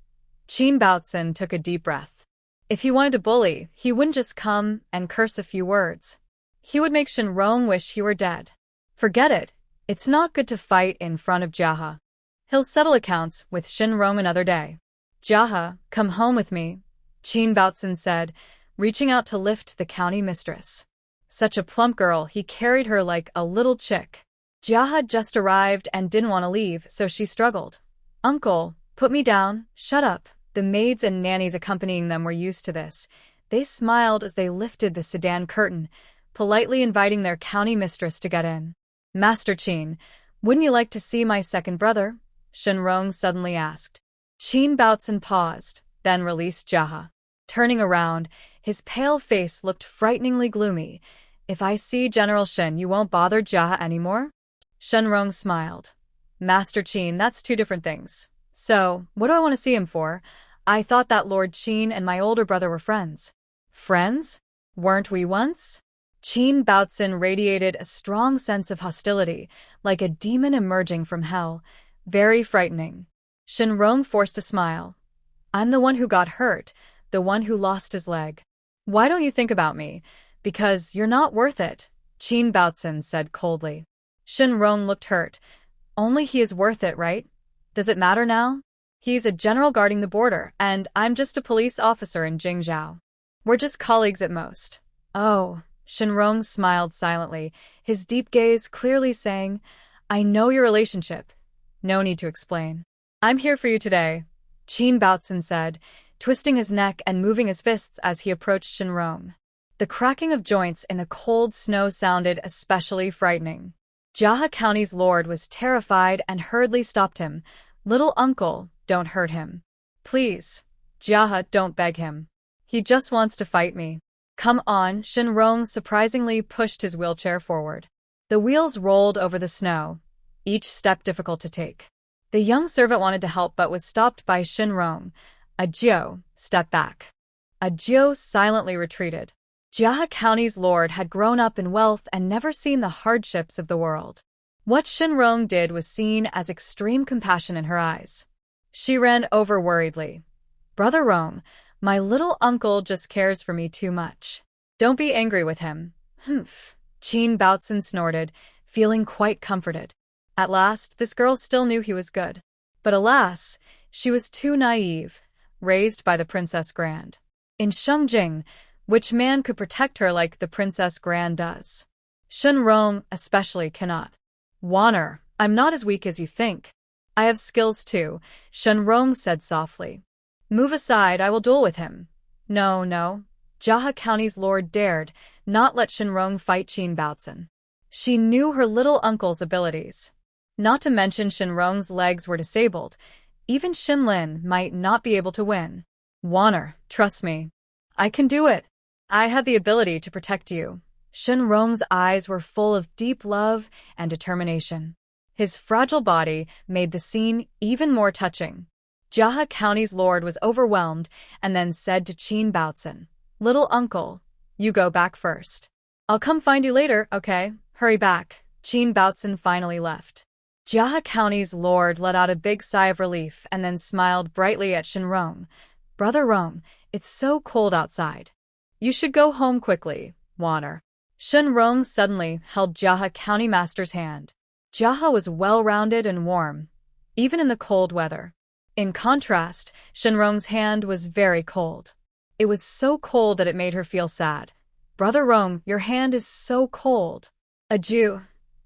Qin Baozen took a deep breath. If he wanted to bully, he wouldn't just come and curse a few words. He would make Shenrong wish he were dead. Forget it. It's not good to fight in front of Jiahe. He'll settle accounts with Shenrong another day. Jiahe, come home with me, Qin Baozen said, reaching out to lift the county mistress. Such a plump girl, he carried her like a little chick. Jiahe just arrived and didn't want to leave, so she struggled. Uncle, put me down, shut up. The maids and nannies accompanying them were used to this. They smiled as they lifted the sedan curtain, politely inviting their county mistress to get in. Master Qin, wouldn't you like to see my second brother? Shenrong suddenly asked. Qin Baozen paused, then released Jiahe. Turning around, his pale face looked frighteningly gloomy. If I see General Shen, you won't bother Jiahe anymore? Shenrong smiled. Master Qin, that's two different things. So, what do I want to see him for? I thought that Lord Qin and my older brother were friends. Friends? Weren't we once? Qin Baozen radiated a strong sense of hostility, like a demon emerging from hell. Very frightening. Shenrong forced a smile. I'm the one who got hurt, the one who lost his leg. Why don't you think about me? Because you're not worth it, Qin Baozen said coldly. Shenrong looked hurt. Only he is worth it, right? Does it matter now? He's a general guarding the border, and I'm just a police officer in Jingzhou. We're just colleagues at most. Oh, Shenrong smiled silently, his deep gaze clearly saying, I know your relationship. No need to explain. I'm here for you today, Qin Baocan said, twisting his neck and moving his fists as he approached Shinrong. The cracking of joints in the cold snow sounded especially frightening. Jaha County's lord was terrified and hurriedly stopped him. Little uncle, don't hurt him. Please. Jaha, don't beg him. He just wants to fight me. Come on, Shinrong surprisingly pushed his wheelchair forward. The wheels rolled over the snow, each step difficult to take. The young servant wanted to help but was stopped by Shinrong. Ajio, step back. Ajio silently retreated. Jaha County's lord had grown up in wealth and never seen the hardships of the world. What Shinrong did was seen as extreme compassion in her eyes. She ran over worriedly. Brother Rong, my little uncle just cares for me too much. Don't be angry with him. Humph. Qin Baocan snorted, feeling quite comforted. At last, this girl still knew he was good. But alas, she was too naive, raised by the Princess Grand. In Shengjing, which man could protect her like the Princess Grand does? Shinrong especially cannot. Wanner, I'm not as weak as you think. I have skills too, Shinrong said softly. Move aside, I will duel with him. No. Jaha County's lord dared not let Shinrong fight Qin Baocan. She knew her little uncle's abilities. Not to mention Shinrong's legs were disabled. Even Shinlin might not be able to win. Wanner, trust me. I can do it. I have the ability to protect you. Shinrong's eyes were full of deep love and determination. His fragile body made the scene even more touching. Jaha County's lord was overwhelmed and then said to Qin Baocan, Little uncle, you go back first. I'll come find you later, okay? Hurry back. Qin Baocan finally left. Jaha County's lord let out a big sigh of relief and then smiled brightly at Shinrong. Brother Rong, it's so cold outside. You should go home quickly, Wanner. Shinrong suddenly held Jaha County Master's hand. Jaha was well-rounded and warm, even in the cold weather. In contrast, Shinrong's hand was very cold. It was so cold that it made her feel sad. Brother Rong, your hand is so cold. Aju,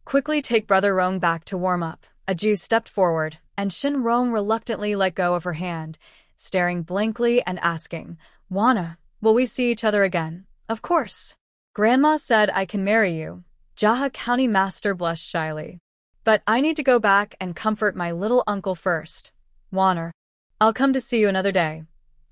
quickly take Brother Rong back to warm up. Aju stepped forward, and Shinrong reluctantly let go of her hand, staring blankly and asking, Wanna, will we see each other again? Of course. Grandma said I can marry you. Jaha County Master blushed shyly. But I need to go back and comfort my little uncle first. Wanner, I'll come to see you another day.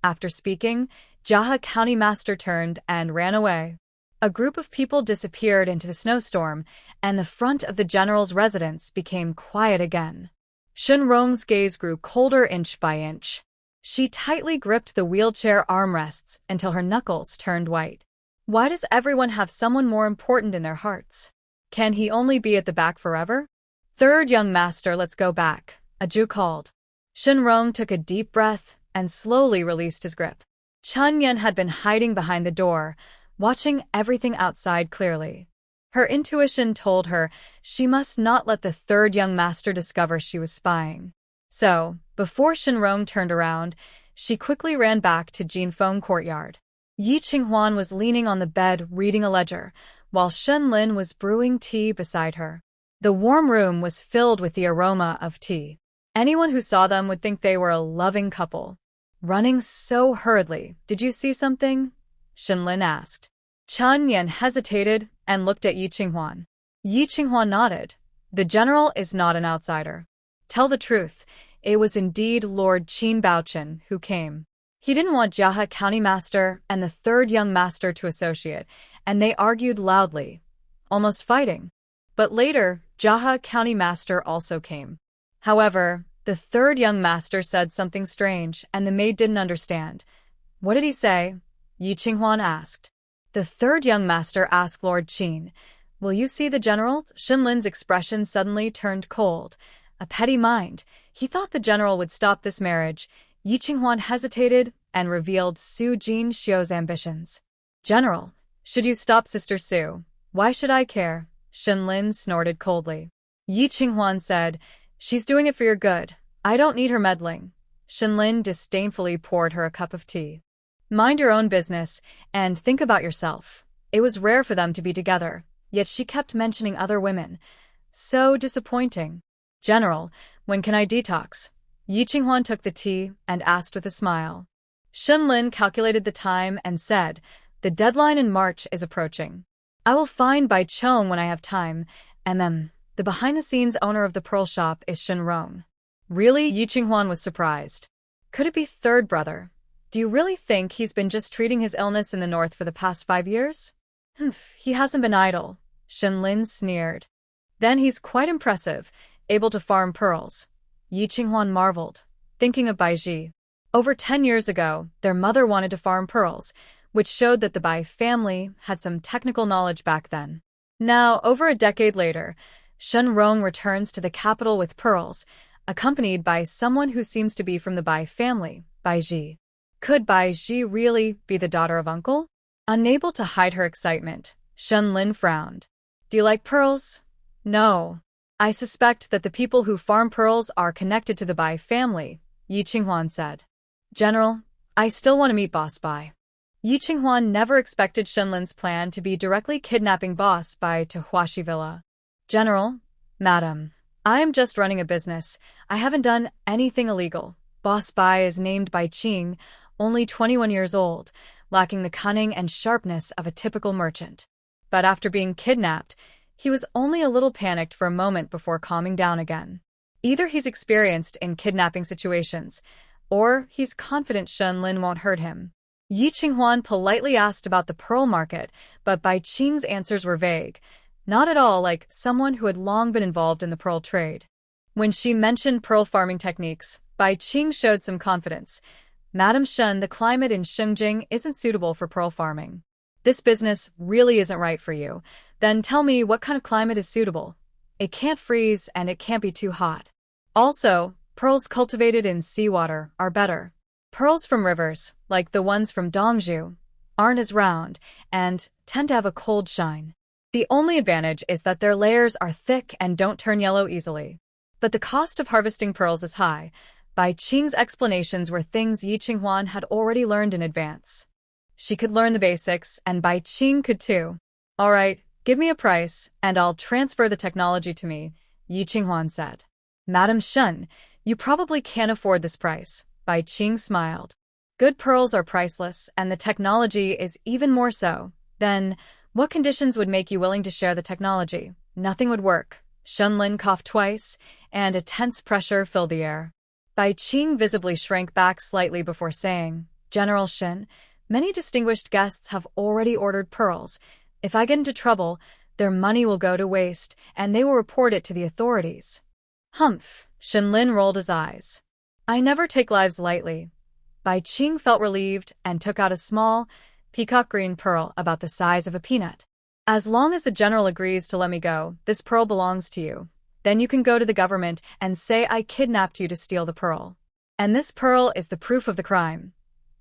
After speaking, Jaha County Master turned and ran away. A group of people disappeared into the snowstorm, and the front of the general's residence became quiet again. Shinrong's gaze grew colder inch by inch. She tightly gripped the wheelchair armrests until her knuckles turned white. Why does everyone have someone more important in their hearts? Can he only be at the back forever? Third young master, let's go back, Aju called. Shinrong took a deep breath and slowly released his grip. Chun Yen had been hiding behind the door, watching everything outside clearly. Her intuition told her she must not let the third young master discover she was spying. So, before Shinrong turned around, she quickly ran back to Jinfeng courtyard. Yi Qinghuan was leaning on the bed reading a ledger, while Shenlin was brewing tea beside her. The warm room was filled with the aroma of tea. Anyone who saw them would think they were a loving couple. Running so hurriedly, did you see something? Shenlin asked. Chun Yen hesitated and looked at Yi Qinghuan. Yi Qinghuan nodded. The general is not an outsider. Tell the truth, it was indeed Lord Qin Baocan who came. He didn't want Jaha County Master and the third young master to associate, and they argued loudly, almost fighting. But later, Jaha County Master also came. However, the third young master said something strange, and the maid didn't understand. What did he say? Yi Qinghuan asked. The third young master asked Lord Qin, Will you see the general? Shinlin's expression suddenly turned cold. A petty mind. He thought the general would stop this marriage. Yi Qinghuan hesitated and revealed Su Jinxiu's ambitions. General, should you stop Sister Su? Why should I care? Shinlin snorted coldly. Yi Qinghuan said, She's doing it for your good. I don't need her meddling. Shinlin disdainfully poured her a cup of tea. Mind your own business and think about yourself. It was rare for them to be together. yet she kept mentioning other women. So disappointing. General, when can I detox? Yi Qinghuan took the tea and asked with a smile. Shunlin calculated the time and said, the deadline in March is approaching. I will find Bai Chong when I have time. The behind-the-scenes owner of the pearl shop is Shen Rong. Really? Yi Qinghuan was surprised. Could it be third brother? Do you really think he's been just treating his illness in the north for the past 5 years? He hasn't been idle, Shenlin sneered. Then he's quite impressive, able to farm pearls. Yi Qinghuan marveled, thinking of Bai Ji. Over 10 years ago, their mother wanted to farm pearls, which showed that the Bai family had some technical knowledge back then. Now, over a decade later, Shen Rong returns to the capital with pearls, accompanied by someone who seems to be from the Bai family, Bai Ji. Could Bai Ji really be the daughter of uncle? Unable to hide her excitement, Shen Lin frowned. Do you like pearls? No. I suspect that the people who farm pearls are connected to the Bai family, Yi Qinghuan said. General, I still want to meet Boss Bai. Yi Qinghuan never expected Shenlin's plan to be directly kidnapping Boss Bai to Huaxi Villa. General, Madam, I am just running a business. I haven't done anything illegal. Boss Bai is named Bai Qing, only 21 years old, lacking the cunning and sharpness of a typical merchant. But after being kidnapped, he was only a little panicked for a moment before calming down again. Either he's experienced in kidnapping situations, or he's confident Shen Lin won't hurt him. Yi Qinghuan politely asked about the pearl market, but Bai Qing's answers were vague, not at all like someone who had long been involved in the pearl trade. When she mentioned pearl farming techniques, Bai Qing showed some confidence. Madam Shen, the climate in Shengjing isn't suitable for pearl farming. This business really isn't right for you. Then tell me what kind of climate is suitable. It can't freeze and it can't be too hot. Also, pearls cultivated in seawater are better. Pearls from rivers, like the ones from Dongzhu, aren't as round and tend to have a cold shine. The only advantage is that their layers are thick and don't turn yellow easily. But the cost of harvesting pearls is high. Bai Qing's explanations were things Yi Qinghuan had already learned in advance. She could learn the basics, and Bai Qing could too. All right, give me a price, and I'll transfer the technology to me, Yi Qinghuan said. Madam Shen, you probably can't afford this price, Bai Qing smiled. Good pearls are priceless, and the technology is even more so. Then, what conditions would make you willing to share the technology? Nothing would work. Shenlin coughed twice, and a tense pressure filled the air. Bai Qing visibly shrank back slightly before saying, General Shen, many distinguished guests have already ordered pearls. If I get into trouble, their money will go to waste, and they will report it to the authorities. Humph, Shenlin rolled his eyes. I never take lives lightly. Bai Qing felt relieved and took out a small, peacock green pearl about the size of a peanut. As long as the general agrees to let me go, this pearl belongs to you. Then you can go to the government and say I kidnapped you to steal the pearl. And this pearl is the proof of the crime.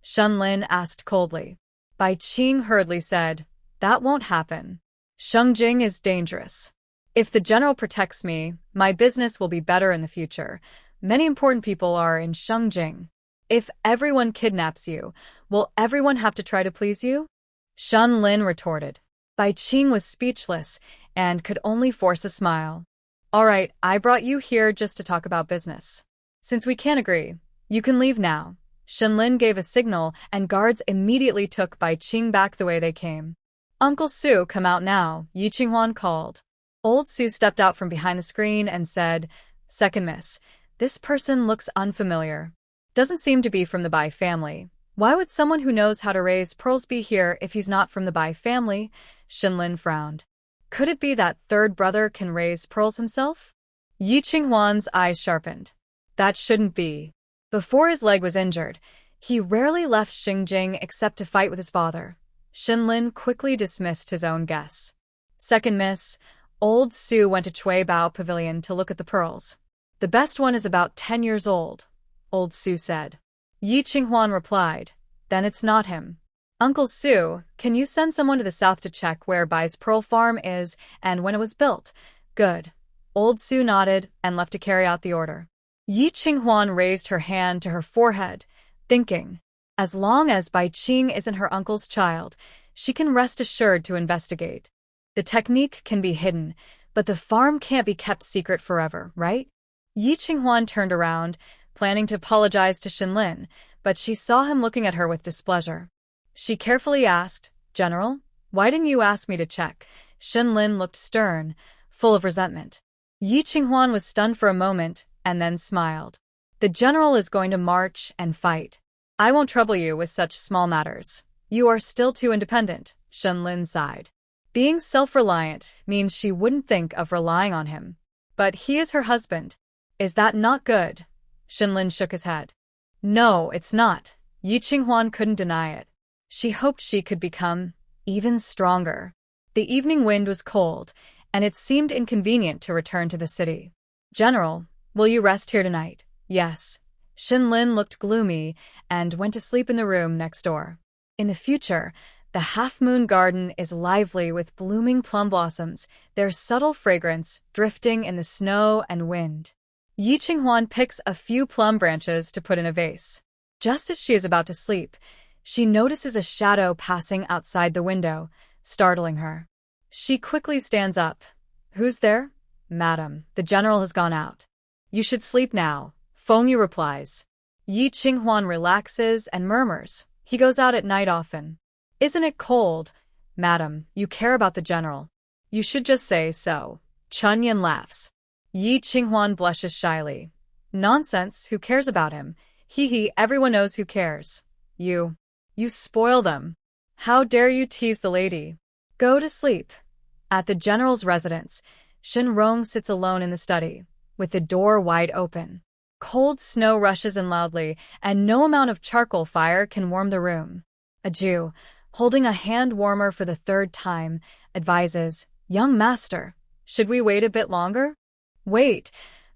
Shenlin asked coldly. Bai Qing hurriedly said, that won't happen. Shengjing is dangerous. If the general protects me, my business will be better in the future. Many important people are in Shengjing. If everyone kidnaps you, will everyone have to try to please you? Shenlin retorted. Bai Qing was speechless and could only force a smile. All right, I brought you here just to talk about business. Since we can't agree, you can leave now. Shenlin gave a signal, and guards immediately took Bai Qing back the way they came. Uncle Su, come out now, Yi Qinghuan called. Old Su stepped out from behind the screen and said, Second miss, this person looks unfamiliar. Doesn't seem to be from the Bai family. Why would someone who knows how to raise pearls be here if he's not from the Bai family? Shenlin frowned. Could it be that third brother can raise pearls himself? Yi Qinghuan's eyes sharpened. That shouldn't be. Before his leg was injured, he rarely left Xingjing except to fight with his father. Shenlin quickly dismissed his own guess. Second miss, Old Su went to Chui Bao Pavilion to look at the pearls. The best one is about 10 years old, Old Su said. Yi Qinghuan replied, Then it's not him. Uncle Su, can you send someone to the south to check where Bai's pearl farm is and when it was built? Good. Old Su nodded and left to carry out the order. Yi Qinghuan raised her hand to her forehead, thinking, as long as Bai Qing isn't her uncle's child, she can rest assured to investigate. The technique can be hidden, but the farm can't be kept secret forever, right? Yi Qinghuan turned around, planning to apologize to Shenlin, but she saw him looking at her with displeasure. She carefully asked, "General, why didn't you ask me to check?" Shenlin looked stern, full of resentment. Yi Qinghuan was stunned for a moment, and then smiled. "The general is going to march and fight. I won't trouble you with such small matters. You are still too independent," Shenlin sighed. Being self-reliant means she wouldn't think of relying on him. But he is her husband. Is that not good? Shenlin shook his head. No, it's not. Yi Qinghuan couldn't deny it. She hoped she could become even stronger. The evening wind was cold, and it seemed inconvenient to return to the city. "General, will you rest here tonight?" "Yes." Shenlin looked gloomy and went to sleep in the room next door. In the future, the half-moon garden is lively with blooming plum blossoms, their subtle fragrance drifting in the snow and wind. Yi Qinghuan picks a few plum branches to put in a vase. Just as she is about to sleep, she notices a shadow passing outside the window, startling her. She quickly stands up. "Who's there?" "Madam, the general has gone out." "You should sleep now," Fengyu replies. Yi Qinghuan relaxes and murmurs, "He goes out at night often." "Isn't it cold?" "Madam, you care about the general. You should just say so." Chunyan laughs. Yi Qinghuan blushes shyly. "Nonsense, who cares about him? Hee, everyone knows who cares. You spoil them. How dare you tease the lady? Go to sleep." At the general's residence, Shenrong sits alone in the study, with the door wide open. Cold snow rushes in loudly, and no amount of charcoal fire can warm the room. A Jew, holding a hand warmer for the third time, advises, "Young master, should we wait a bit longer?" "Wait,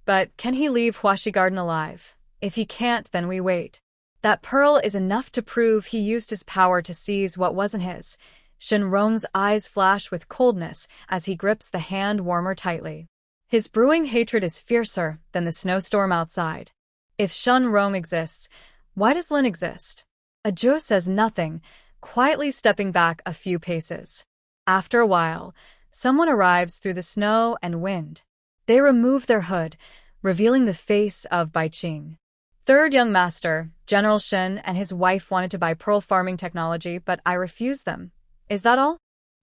but can he leave Huashi Garden alive? If he can't, then we wait." That pearl is enough to prove he used his power to seize what wasn't his. Shenrong's eyes flash with coldness as he grips the hand warmer tightly. His brewing hatred is fiercer than the snowstorm outside. If Shenrong exists, why does Lin exist? Ajo says nothing, quietly stepping back a few paces. After a while, someone arrives through the snow and wind. They remove their hood, revealing the face of Baiqing. Third young master, General Shen, and his wife wanted to buy pearl farming technology, but I refused them. Is that all?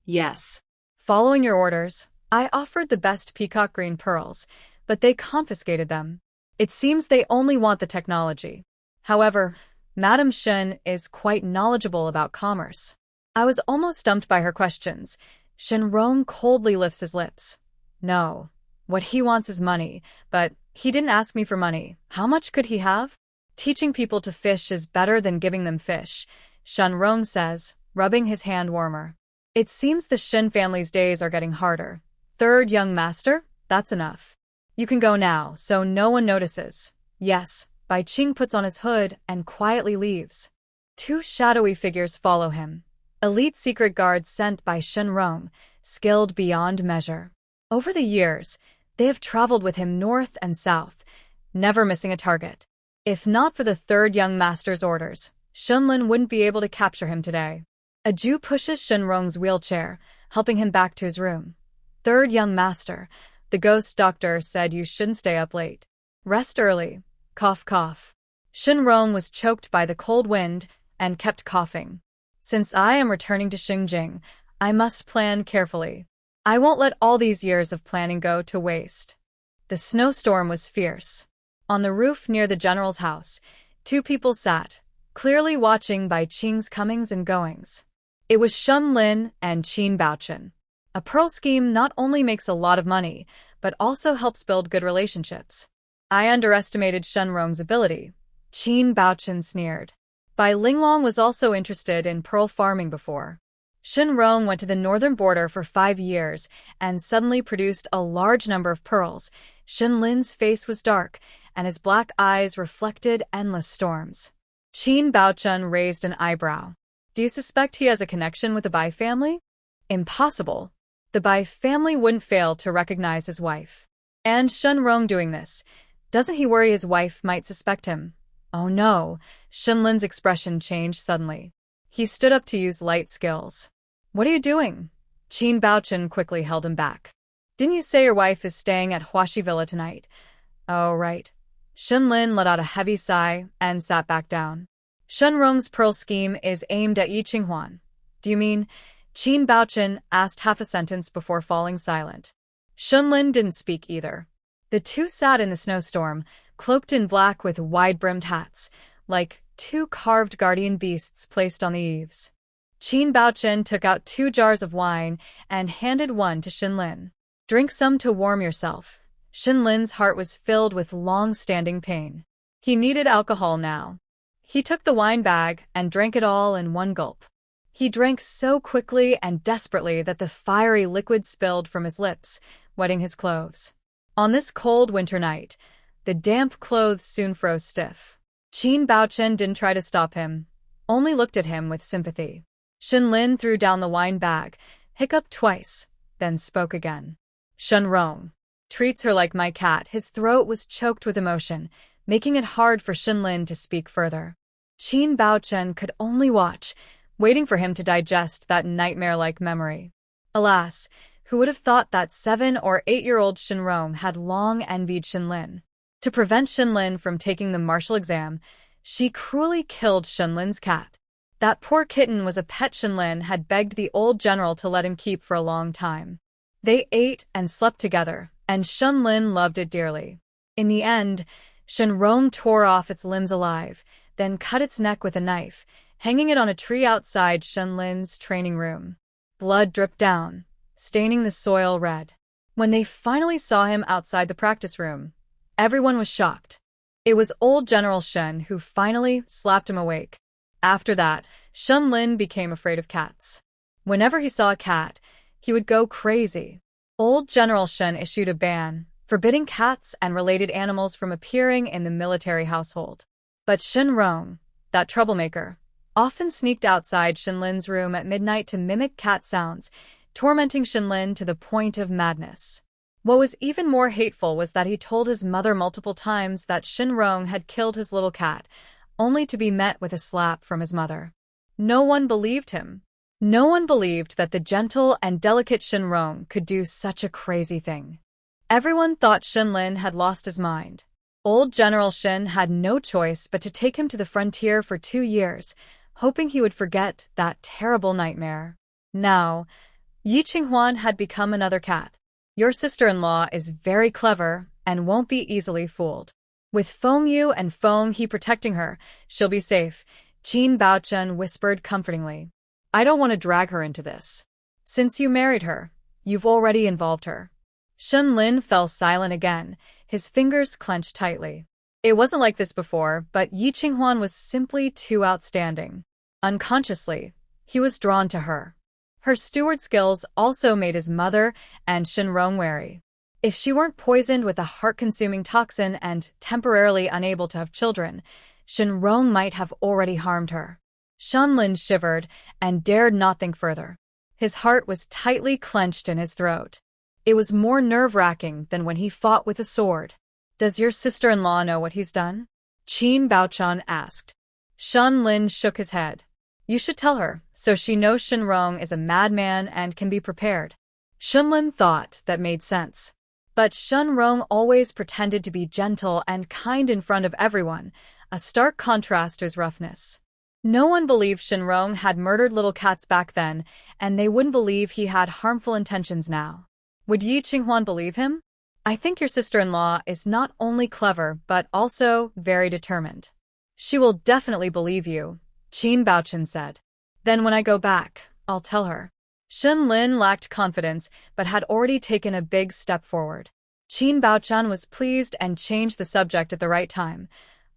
Yes. Following your orders, I offered the best peacock green pearls, but they confiscated them. It seems they only want the technology. However, Madame Shen is quite knowledgeable about commerce. I was almost stumped by her questions. Shenrong coldly lifts his lips. No. What he wants is money, but he didn't ask me for money. How much could he have? Teaching people to fish is better than giving them fish, Shenrong says, rubbing his hand warmer. It seems the Shen family's days are getting harder. Third young master, that's enough. You can go now, so no one notices. Yes, Baiqing puts on his hood and quietly leaves. Two shadowy figures follow him. Elite secret guards sent by Shenrong, skilled beyond measure. Over the years, they have traveled with him north and south, never missing a target. If not for the third young master's orders, Shenlin wouldn't be able to capture him today. A Jew pushes Shenrong's wheelchair, helping him back to his room. Third young master, the ghost doctor said you shouldn't stay up late. Rest early. Cough, cough. Shenrong was choked by the cold wind and kept coughing. Since I am returning to Xingjing, I must plan carefully. I won't let all these years of planning go to waste. The snowstorm was fierce. On the roof near the general's house, two people sat, clearly watching Baiqing's comings and goings. It was Shenlin and Qin Baochen. A pearl scheme not only makes a lot of money, but also helps build good relationships. I underestimated Shenrong's ability, Qin Baochen sneered. Bai Linglong was also interested in pearl farming before. Shenrong went to the northern border for 5 years and suddenly produced a large number of pearls. Shenlin's face was dark, and his black eyes reflected endless storms. Qin Baochen raised an eyebrow. Do you suspect he has a connection with the Bai family? Impossible. The Bai family wouldn't fail to recognize his wife. And Shenrong doing this, doesn't he worry his wife might suspect him? Oh no, Shenlin's expression changed suddenly. He stood up to use light skills. What are you doing? Qin Baochen quickly held him back. Didn't you say your wife is staying at Huaxi Villa tonight? Oh, right. Shenlin let out a heavy sigh and sat back down. Shenrong's pearl scheme is aimed at Yi Qinghuan. Do you mean? Qin Baochen asked half a sentence before falling silent. Shenlin didn't speak either. The two sat in the snowstorm, cloaked in black with wide-brimmed hats, like two carved guardian beasts placed on the eaves. Qin Baochen took out 2 jars of wine and handed one to Shenlin. Drink some to warm yourself. Shenlin's heart was filled with long-standing pain. He needed alcohol now. He took the wine bag and drank it all in one gulp. He drank so quickly and desperately that the fiery liquid spilled from his lips, wetting his clothes. On this cold winter night, the damp clothes soon froze stiff. Qin Baochen didn't try to stop him, only looked at him with sympathy. Shenlin threw down the wine bag, hiccuped twice, then spoke again. Shenrong treats her like my cat. His throat was choked with emotion, making it hard for Shenlin to speak further. Qin Baochen could only watch, waiting for him to digest that nightmare-like memory. Alas, who would have thought that 7 or 8-year-old Shenrong had long envied Shenlin? To prevent Shenlin from taking the martial exam, she cruelly killed Shenlin's cat. That poor kitten was a pet Shenlin had begged the old general to let him keep for a long time. They ate and slept together, and Shenlin loved it dearly. In the end, Shenrong tore off its limbs alive, then cut its neck with a knife, hanging it on a tree outside Shenlin's training room. Blood dripped down, staining the soil red. When they finally saw him outside the practice room, everyone was shocked. It was old General Shen who finally slapped him awake. After that, Shenlin became afraid of cats. Whenever he saw a cat, he would go crazy. Old General Shen issued a ban, forbidding cats and related animals from appearing in the military household. But Shenrong, that troublemaker, often sneaked outside Shenlin's room at midnight to mimic cat sounds, tormenting Shenlin to the point of madness. What was even more hateful was that he told his mother multiple times that Shenrong had killed his little cat, only to be met with a slap from his mother. No one believed him. No one believed that the gentle and delicate Shenrong could do such a crazy thing. Everyone thought Shenlin had lost his mind. Old General Shen had no choice but to take him to the frontier for 2 years, hoping he would forget that terrible nightmare. Now, Yi Qinghuan had become another cat. Your sister-in-law is very clever and won't be easily fooled. With Feng Yu and Feng He protecting her, she'll be safe, Qin Baochen whispered comfortingly. I don't want to drag her into this. Since you married her, you've already involved her. Shenlin fell silent again, his fingers clenched tightly. It wasn't like this before, but Yi Qinghuan was simply too outstanding. Unconsciously, he was drawn to her. Her steward skills also made his mother and Shenrong wary. If she weren't poisoned with a heart-consuming toxin and temporarily unable to have children, Shenrong might have already harmed her. Shenlin shivered and dared not think further. His heart was tightly clenched in his throat. It was more nerve-wracking than when he fought with a sword. Does your sister-in-law know what he's done? Qin Baochen asked. Shenlin shook his head. You should tell her, so she knows Shenrong is a madman and can be prepared. Shenlin thought that made sense. But Shenrong always pretended to be gentle and kind in front of everyone, a stark contrast to his roughness. No one believed Shenrong had murdered little cats back then, and they wouldn't believe he had harmful intentions now. Would Yi Qinghuan believe him? I think your sister-in-law is not only clever but also very determined. She will definitely believe you, Qin Baochen said. Then when I go back, I'll tell her. Shenlin lacked confidence but had already taken a big step forward. Qin Baochen was pleased and changed the subject at the right time.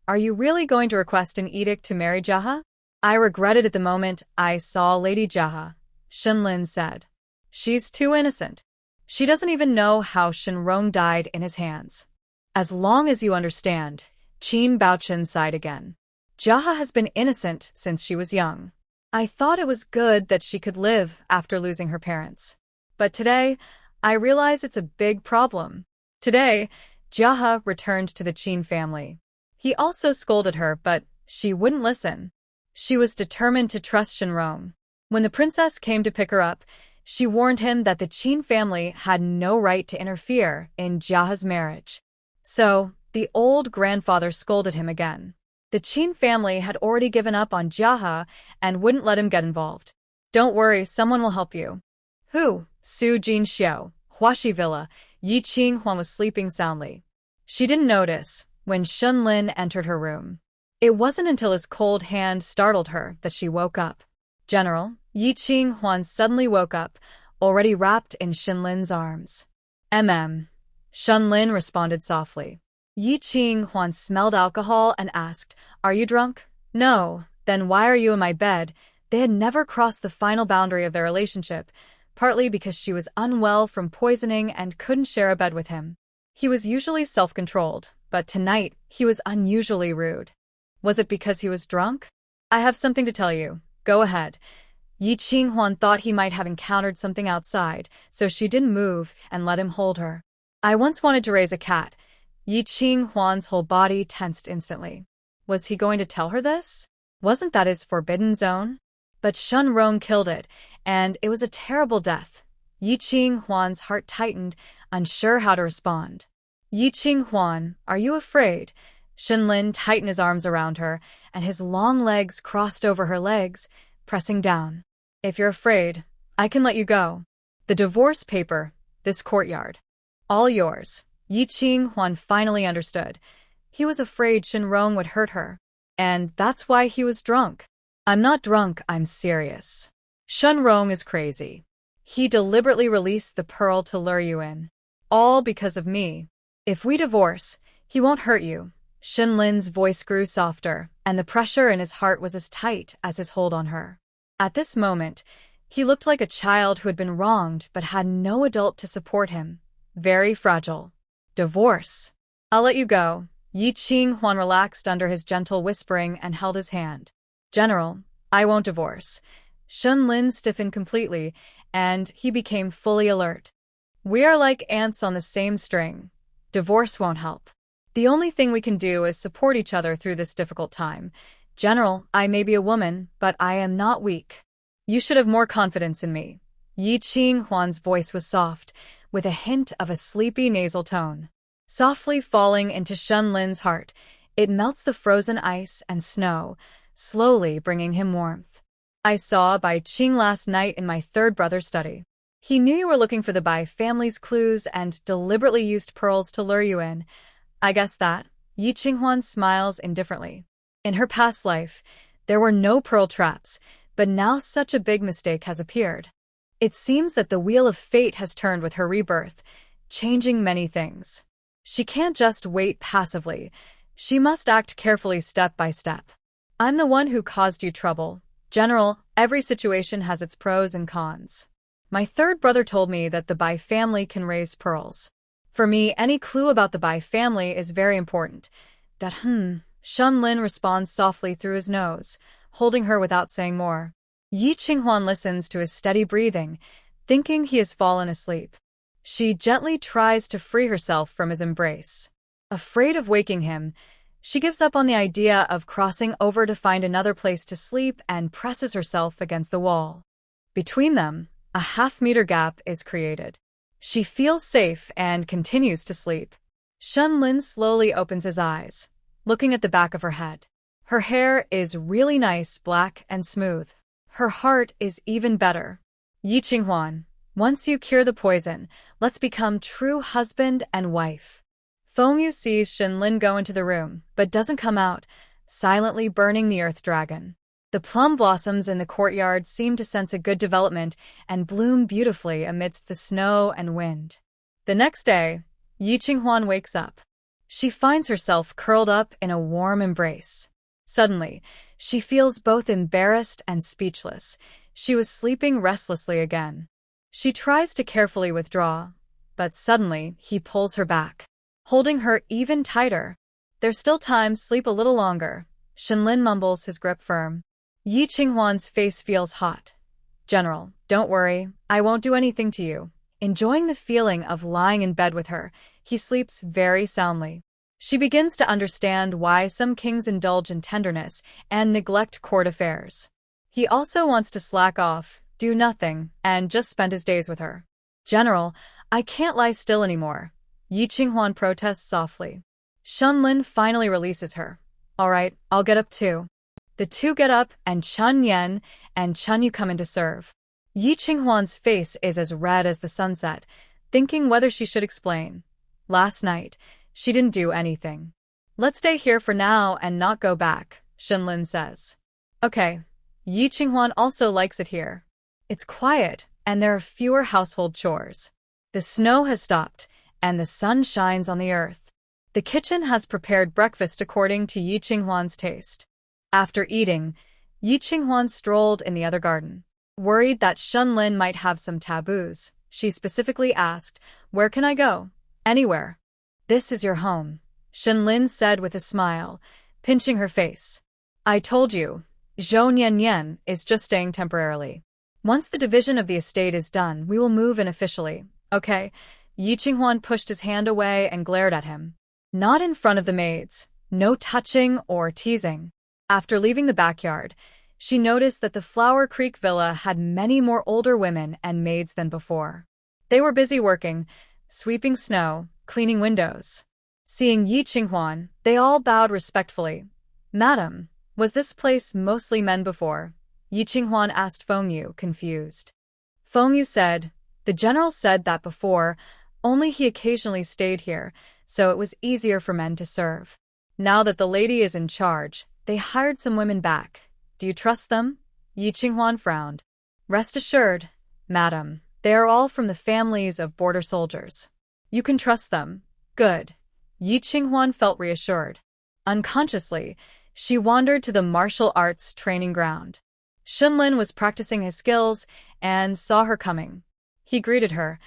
Are you really going to request an edict to marry Jaha? I regretted at the moment I saw Lady Jaha, Shenlin said. She's too innocent. She doesn't even know how Shenrong died in his hands. As long as you understand, Qin Baochen sighed again. Jaha has been innocent since she was young. I thought it was good that she could live after losing her parents. But today, I realize it's a big problem. Today, Jaha returned to the Qin family. He also scolded her, but she wouldn't listen. She was determined to trust Shenrong. When the princess came to pick her up, She warned him that the Qin family had no right to interfere in Jiahe's marriage. So, the old grandfather scolded him again. The Qin family had already given up on Jiahe and wouldn't let him get involved. Don't worry, someone will help you. Who? Su Jinxiao, Huaxi Villa. Yi Qinghuan was sleeping soundly. She didn't notice when Shunlin entered her room. It wasn't until his cold hand startled her that she woke up. General, Yi Qinghuan suddenly woke up, already wrapped in Shunlin's arms. Shunlin responded softly. Yi Qinghuan smelled alcohol and asked, "Are you drunk?" "No." "Then why are you in my bed?" They had never crossed the final boundary of their relationship, partly because she was unwell from poisoning and couldn't share a bed with him. He was usually self-controlled, but tonight he was unusually rude. Was it because he was drunk? "I have something to tell you. Go ahead." Yi Qinghuan thought he might have encountered something outside, so she didn't move and let him hold her. "I once wanted to raise a cat." Yi Qinghuan's whole body tensed instantly. Was he going to tell her this? Wasn't that his forbidden zone? But Shun Rong killed it, and it was a terrible death. Yi Qinghuan's heart tightened, unsure how to respond. "Yi Qinghuan, are you afraid?" Shunlin tightened his arms around her, and his long legs crossed over her legs, pressing down. "If you're afraid, I can let you go." "The divorce paper, this courtyard. All yours." Yi Qinghuan finally understood. He was afraid Shenrong would hurt her. And that's why he was drunk. "I'm not drunk, I'm serious. Shenrong is crazy. He deliberately released the pearl to lure you in. All because of me. If we divorce, he won't hurt you." Shenlin's voice grew softer, and the pressure in his heart was as tight as his hold on her. At this moment, he looked like a child who had been wronged but had no adult to support him. Very fragile. "Divorce. I'll let you go." Yi Qinghuan relaxed under his gentle whispering and held his hand. "General, I won't divorce." Shunlin stiffened completely, and he became fully alert. "We are like ants on the same string. Divorce won't help. The only thing we can do is support each other through this difficult time. General, I may be a woman, but I am not weak. You should have more confidence in me." Yi Qinghuan's voice was soft, with a hint of a sleepy nasal tone. Softly falling into Shunlin's heart, it melts the frozen ice and snow, slowly bringing him warmth. "I saw Bai Qing last night in my third brother's study. He knew you were looking for the Bai family's clues and deliberately used pearls to lure you in. I guess that." Yi Qinghuan smiles indifferently. In her past life, there were no pearl traps, but now such a big mistake has appeared. It seems that the wheel of fate has turned with her rebirth, changing many things. She can't just wait passively. She must act carefully step by step. "I'm the one who caused you trouble. General, every situation has its pros and cons. My third brother told me that the Bai family can raise pearls. For me, any clue about the Bai family is very important." Shunlin responds softly through his nose, holding her without saying more. Yi Qinghuan listens to his steady breathing, thinking he has fallen asleep. She gently tries to free herself from his embrace. Afraid of waking him, she gives up on the idea of crossing over to find another place to sleep and presses herself against the wall. Between them, a half-meter gap is created. She feels safe and continues to sleep. Shunlin slowly opens his eyes, looking at the back of her head. Her hair is really nice, black and smooth. Her heart is even better. "Yi Qinghuan, once you cure the poison, let's become true husband and wife." Fengyu sees Shenlin go into the room, but doesn't come out, silently burning the earth dragon. The plum blossoms in the courtyard seem to sense a good development and bloom beautifully amidst the snow and wind. The next day, Yi Qinghuan wakes up. She finds herself curled up in a warm embrace. Suddenly, she feels both embarrassed and speechless. She was sleeping restlessly again. She tries to carefully withdraw, but suddenly he pulls her back, holding her even tighter. "There's still time, sleep a little longer." Shenlin mumbles, his grip firm. Yi Qinghuan's face feels hot. "General, don't worry, I won't do anything to you." Enjoying the feeling of lying in bed with her, he sleeps very soundly. She begins to understand why some kings indulge in tenderness and neglect court affairs. He also wants to slack off, do nothing, and just spend his days with her. General, I can't lie still anymore. Yi Qinghuan protests softly. Shunlin finally releases her. All right, I'll get up too. The two get up, and Chun Yen and Chun Yu come in to serve. Yi Qinghuan's face is as red as the sunset, thinking whether she should explain. Last night, she didn't do anything. Let's stay here for now and not go back, Shunlin says. Okay. Yi Qinghuan also likes it here. It's quiet, and there are fewer household chores. The snow has stopped, and the sun shines on the earth. The kitchen has prepared breakfast according to Yi Qinghuan's taste. After eating, Yi Qinghuan strolled in the other garden. Worried that Shunlin might have some taboos, she specifically asked, "Where can I go?" "Anywhere. This is your home," Shunlin said with a smile, pinching her face. "I told you, Zhou Nian is just staying temporarily. Once the division of the estate is done, we will move in officially, okay?" Yi Qinghuan pushed his hand away and glared at him. Not in front of the maids, no touching or teasing. After leaving the backyard, she noticed that the Flower Creek villa had many more older women and maids than before. They were busy working, sweeping snow, cleaning windows. Seeing Yi Qinghuan, they all bowed respectfully. "Madam, was this place mostly men before?" Yi Qinghuan asked Fengyu, confused. Fengyu said, "The general said that before, only he occasionally stayed here, so it was easier for men to serve. Now that the lady is in charge, they hired some women back. Do you trust them?" Yi Qinghuan frowned. "Rest assured, madam, they are all from the families of border soldiers. You can trust them." "Good." Yi Qinghuan felt reassured. Unconsciously, she wandered to the martial arts training ground. Shunlin was practicing his skills and saw her coming. He greeted her.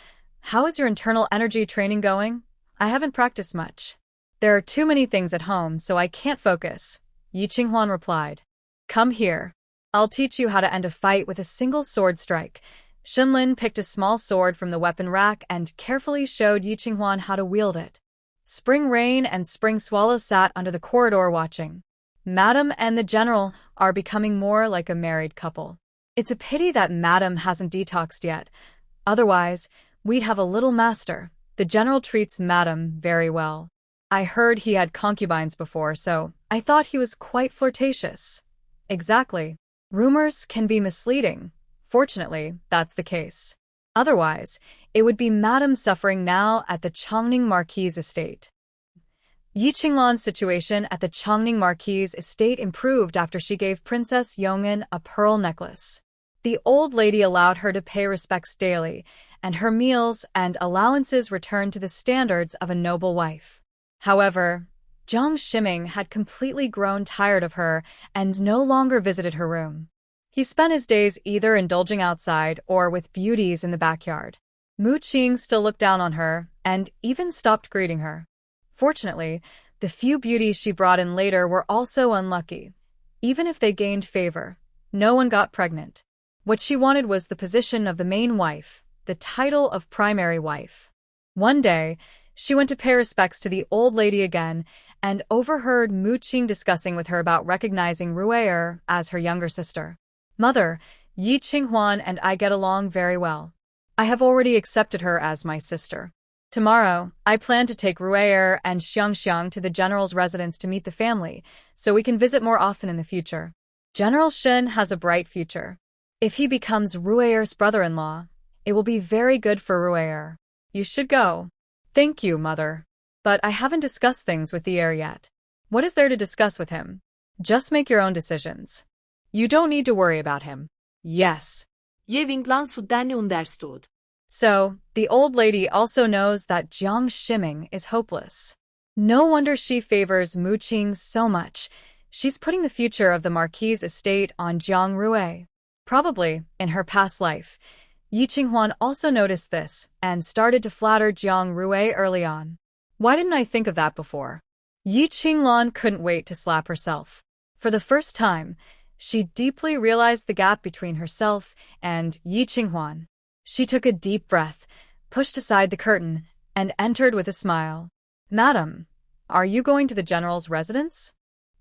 "How is your internal energy training going?" "I haven't practiced much. There are too many things at home, so I can't focus," Yi Qinghuan replied. "Come here. I'll teach you how to end a fight with a single sword strike." Shunlin picked a small sword from the weapon rack and carefully showed Yi Qinghuan how to wield it. Spring Rain and Spring Swallow sat under the corridor watching. Madam and the general are becoming more like a married couple. It's a pity that Madam hasn't detoxed yet. Otherwise, we'd have a little master. The general treats Madam very well. I heard he had concubines before, so I thought he was quite flirtatious. Exactly. Rumors can be misleading. Fortunately, that's the case. Otherwise, it would be Madam suffering now at the Chongning Marquis estate. Yi Qinglan's situation at the Chongning Marquis estate improved after she gave Princess Yong'an a pearl necklace. The old lady allowed her to pay respects daily, and her meals and allowances returned to the standards of a noble wife. However, Jiang Shiming had completely grown tired of her and no longer visited her room. He spent his days either indulging outside or with beauties in the backyard. Mu Qing still looked down on her and even stopped greeting her. Fortunately, the few beauties she brought in later were also unlucky. Even if they gained favor, no one got pregnant. What she wanted was the position of the main wife, the title of primary wife. One day, she went to pay respects to the old lady again and overheard Mu Qing discussing with her about recognizing Rui'er as her younger sister. "Mother, Yi Qinghuan and I get along very well. I have already accepted her as my sister. Tomorrow, I plan to take Rui'er and Xiangxiang to the general's residence to meet the family, so we can visit more often in the future. General Shen has a bright future. If he becomes Rui'er's brother-in-law, it will be very good for Rui'er. You should go." "Thank you, Mother. But I haven't discussed things with the heir yet." "What is there to discuss with him? Just make your own decisions. You don't need to worry about him." "Yes." Ye Winglan Sudani understood. So, the old lady also knows that Jiang Shiming is hopeless. No wonder she favors Mu Qing so much. She's putting the future of the Marquis estate on Jiang Rui. Probably, in her past life, Yi Qinghuan also noticed this and started to flatter Jiang Rui early on. Why didn't I think of that before? Yi Qinglan couldn't wait to slap herself. For the first time, she deeply realized the gap between herself and Yi Qinghuan. She took a deep breath, pushed aside the curtain, and entered with a smile. "Madam, are you going to the general's residence?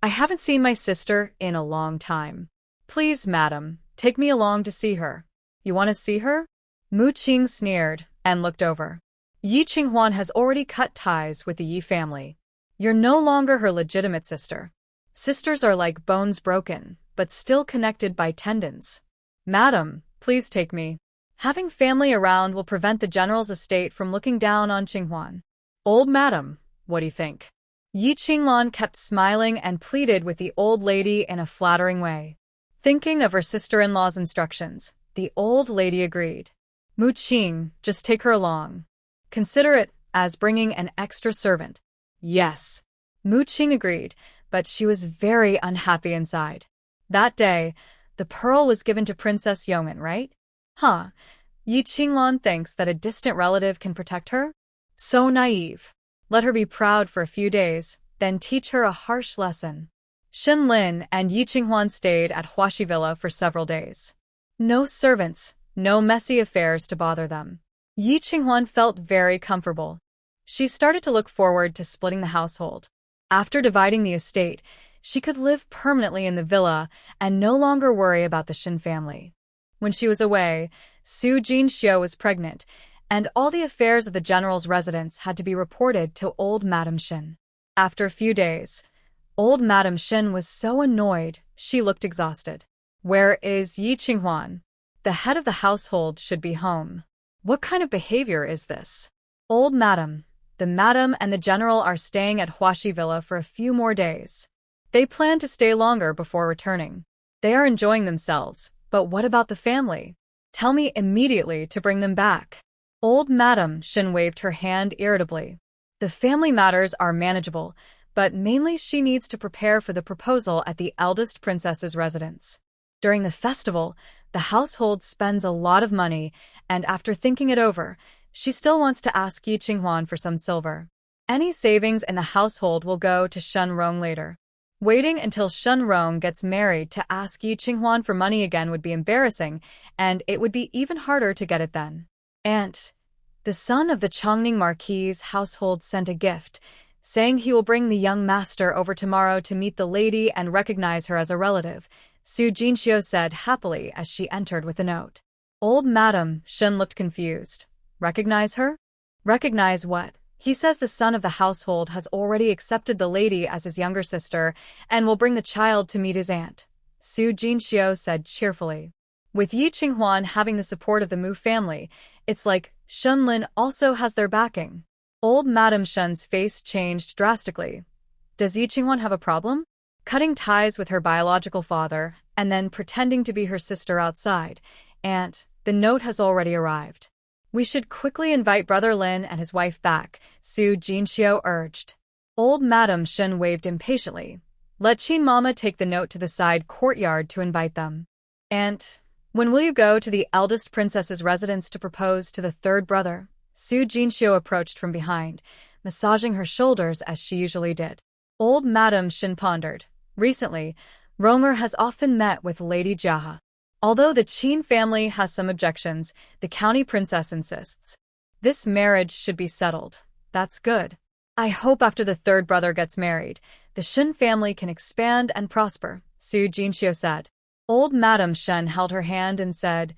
I haven't seen my sister in a long time. Please, madam, take me along to see her." You want to see her? Mu Qing sneered and looked over. Yi Qinghuan has already cut ties with the Yi family. You're no longer her legitimate sister. Sisters are like bones broken, but still connected by tendons. Madam, please take me. Having family around will prevent the general's estate from looking down on Qinghuan. Old madam, what do you think? Yi Qinglan kept smiling and pleaded with the old lady in a flattering way. Thinking of her sister-in-law's instructions, the old lady agreed. Mu Qing, just take her along. Consider it as bringing an extra servant. Yes. Mu Qing agreed, but she was very unhappy inside. That day, the pearl was given to Princess Yong'an, right? Huh. Yi Qinglan thinks that a distant relative can protect her? So naive. Let her be proud for a few days, then teach her a harsh lesson. Shen Lin and Yi Qinghuan stayed at Huaxi Villa for several days. No servants, no messy affairs to bother them. Yi Qinghuan felt very comfortable. She started to look forward to splitting the household. After dividing the estate, she could live permanently in the villa and no longer worry about the Shen family. When she was away, Su Jinxiu was pregnant, and all the affairs of the general's residence had to be reported to old Madame Shen. After a few days, old Madame Shen was so annoyed she looked exhausted. Where is Yi Qinghuan? The head of the household should be home. What kind of behavior is this? Old madam, the madam and the general are staying at Huaxi Villa for a few more days. They plan to stay longer before returning. They are enjoying themselves, but what about the family? Tell me immediately to bring them back. Old Madam Shen waved her hand irritably. The family matters are manageable, but mainly she needs to prepare for the proposal at the eldest princess's residence. During the festival, the household spends a lot of money, and after thinking it over, she still wants to ask Yi Qinghuan for some silver. Any savings in the household will go to Shen Rong later. Waiting until Shen Rong gets married to ask Yi Qinghuan for money again would be embarrassing, and it would be even harder to get it then. Aunt, the son of the Chongning Marquis's household sent a gift, saying he will bring the young master over tomorrow to meet the lady and recognize her as a relative, Su Jinxiu said happily as she entered with a note. Old Madam Shen looked confused. Recognize her? Recognize what? He says the son of the household has already accepted the lady as his younger sister and will bring the child to meet his aunt, Su Jinxiu said cheerfully. With Yi Qinghuan having the support of the Mu family, it's like Shen Lin also has their backing. Old Madame Shen's face changed drastically. Does Yi Qinghuan have a problem? Cutting ties with her biological father and then pretending to be her sister outside. Aunt, the note has already arrived. We should quickly invite Brother Lin and his wife back, Su Jinxiu urged. Old Madame Shen waved impatiently. Let Qin Mama take the note to the side courtyard to invite them. Aunt, when will you go to the eldest princess's residence to propose to the third brother? Su Jinxiu approached from behind, massaging her shoulders as she usually did. Old Madame Shen pondered. Recently, Ronger has often met with Lady Jia. Although the Qin family has some objections, the county princess insists. This marriage should be settled. That's good. I hope after the third brother gets married, the Shen family can expand and prosper, Su Jinxiu said. Old Madame Shen held her hand and said,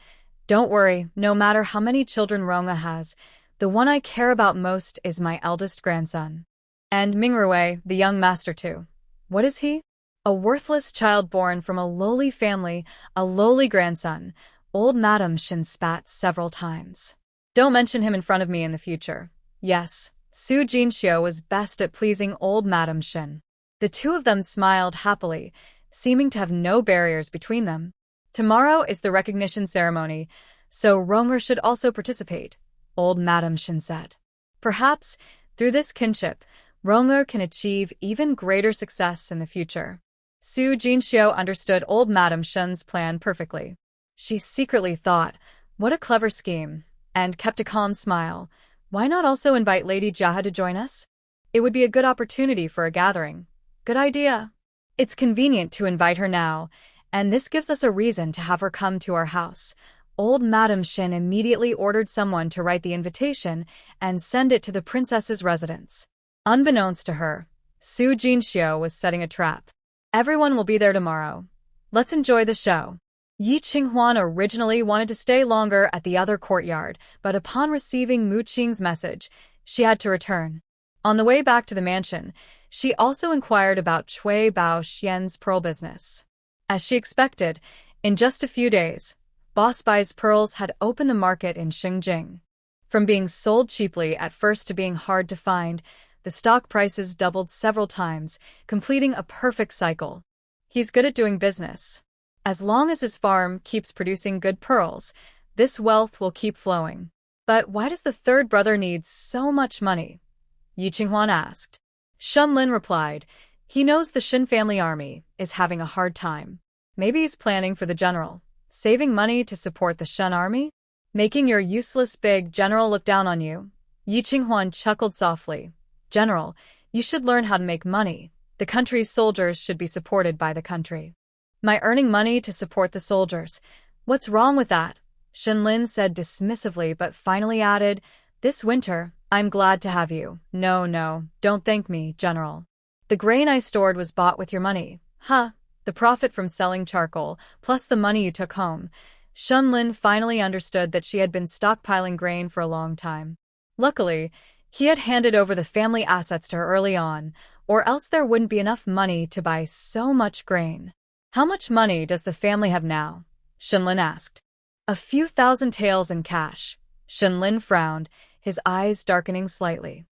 Don't worry, no matter how many children Ronga has, the one I care about most is my eldest grandson. And Mingrui, the young master too. What is he? A worthless child born from a lowly family, a lowly grandson. Old Madame Shen spat several times. Don't mention him in front of me in the future. Yes, Su Jinxiu was best at pleasing old Madame Shen. The two of them smiled happily, seeming to have no barriers between them. Tomorrow is the recognition ceremony, so Ronger should also participate, old Madame Shen said. Perhaps, through this kinship, Ronger can achieve even greater success in the future. Su Jinxiu understood old Madame Shen's plan perfectly. She secretly thought, what a clever scheme, and kept a calm smile. Why not also invite Lady Jia to join us? It would be a good opportunity for a gathering. Good idea. It's convenient to invite her now, and this gives us a reason to have her come to our house. Old Madame Shen immediately ordered someone to write the invitation and send it to the princess's residence. Unbeknownst to her, Su Jinxiu was setting a trap. Everyone will be there tomorrow. Let's enjoy the show. Yi Qinghuan originally wanted to stay longer at the other courtyard, but upon receiving Mu Qing's message, she had to return. On the way back to the mansion, she also inquired about Cui Bao Xian's pearl business. As she expected, in just a few days, Boss Bai's pearls had opened the market in Xingjing. From being sold cheaply at first to being hard to find, the stock prices doubled several times, completing a perfect cycle. He's good at doing business. As long as his farm keeps producing good pearls, this wealth will keep flowing. But why does the third brother need so much money? Yi Qinghuan asked. Shen Lin replied, he knows the Shen family army is having a hard time. Maybe he's planning for the general, saving money to support the Shen army? Making your useless big general look down on you? Yi Qinghuan chuckled softly. General, you should learn how to make money. The country's soldiers should be supported by the country. My earning money to support the soldiers. What's wrong with that? Shen Lin said dismissively but finally added, this winter, I'm glad to have you. No, don't thank me, General. The grain I stored was bought with your money. Huh, the profit from selling charcoal, plus the money you took home. Shen Lin finally understood that she had been stockpiling grain for a long time. Luckily, he had handed over the family assets to her early on, or else there wouldn't be enough money to buy so much grain. How much money does the family have now? Shen Lin asked. A few thousand taels in cash. Shen Lin frowned, his eyes darkening slightly.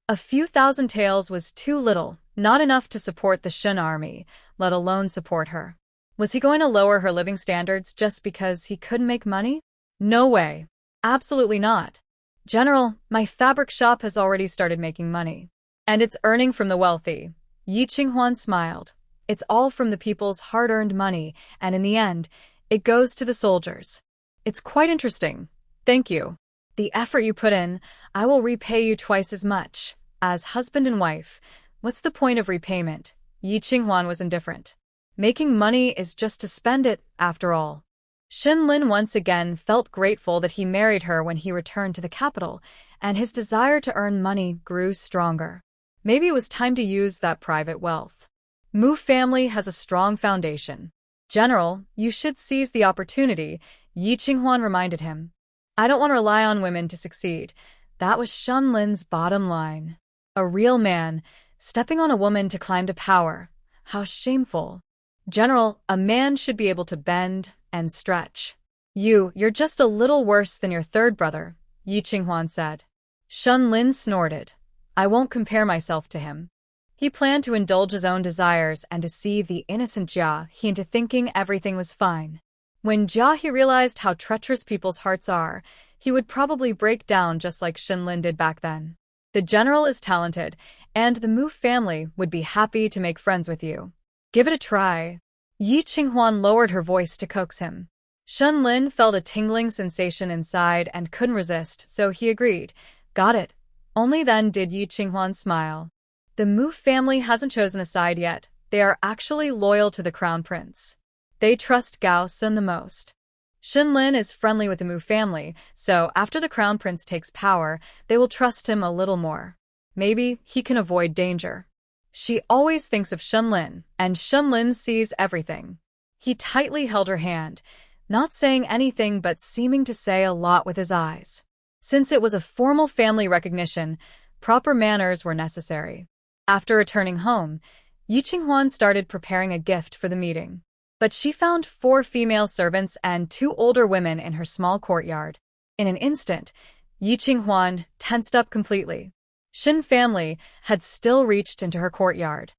A few thousand taels was too little, not enough to support the Shen army, let alone support her. Was he going to lower her living standards just because he couldn't make money? No way. Absolutely not. General, my fabric shop has already started making money. And it's earning from the wealthy. Yi Qinghuan smiled. It's all from the people's hard-earned money, and in the end, it goes to the soldiers. It's quite interesting. Thank you. The effort you put in, I will repay you twice as much. As husband and wife, what's the point of repayment? Yi Qinghuan was indifferent. Making money is just to spend it, after all. Shen Lin once again felt grateful that he married her when he returned to the capital, and his desire to earn money grew stronger. Maybe it was time to use that private wealth. Mu family has a strong foundation. General, you should seize the opportunity, Yi Qinghuan reminded him. I don't want to rely on women to succeed. That was Shen Lin's bottom line. A real man, stepping on a woman to climb to power. How shameful. General, a man should be able to bend and stretch. You're just a little worse than your third brother, Yi Qinghuan said. Shen Lin snorted. I won't compare myself to him. He planned to indulge his own desires and deceive the innocent Jia He into thinking everything was fine. When Jia He realized how treacherous people's hearts are, he would probably break down just like Shen Lin did back then. The general is talented, and the Mu family would be happy to make friends with you. Give it a try. Yi Qinghuan lowered her voice to coax him. Shen Lin felt a tingling sensation inside and couldn't resist, so he agreed. Got it. Only then did Yi Qinghuan smile. The Mu family hasn't chosen a side yet. They are actually loyal to the crown prince. They trust Gao Sun the most. Shen Lin is friendly with the Mu family, so after the crown prince takes power, they will trust him a little more. Maybe he can avoid danger. She always thinks of Shen Lin, and Shen Lin sees everything. He tightly held her hand, not saying anything but seeming to say a lot with his eyes. Since it was a formal family recognition, proper manners were necessary. After returning home, Yi Qinghuan started preparing a gift for the meeting. But she found 4 female servants and 2 older women in her small courtyard. In an instant, Yi Qinghuan tensed up completely. Shen family had still reached into her courtyard.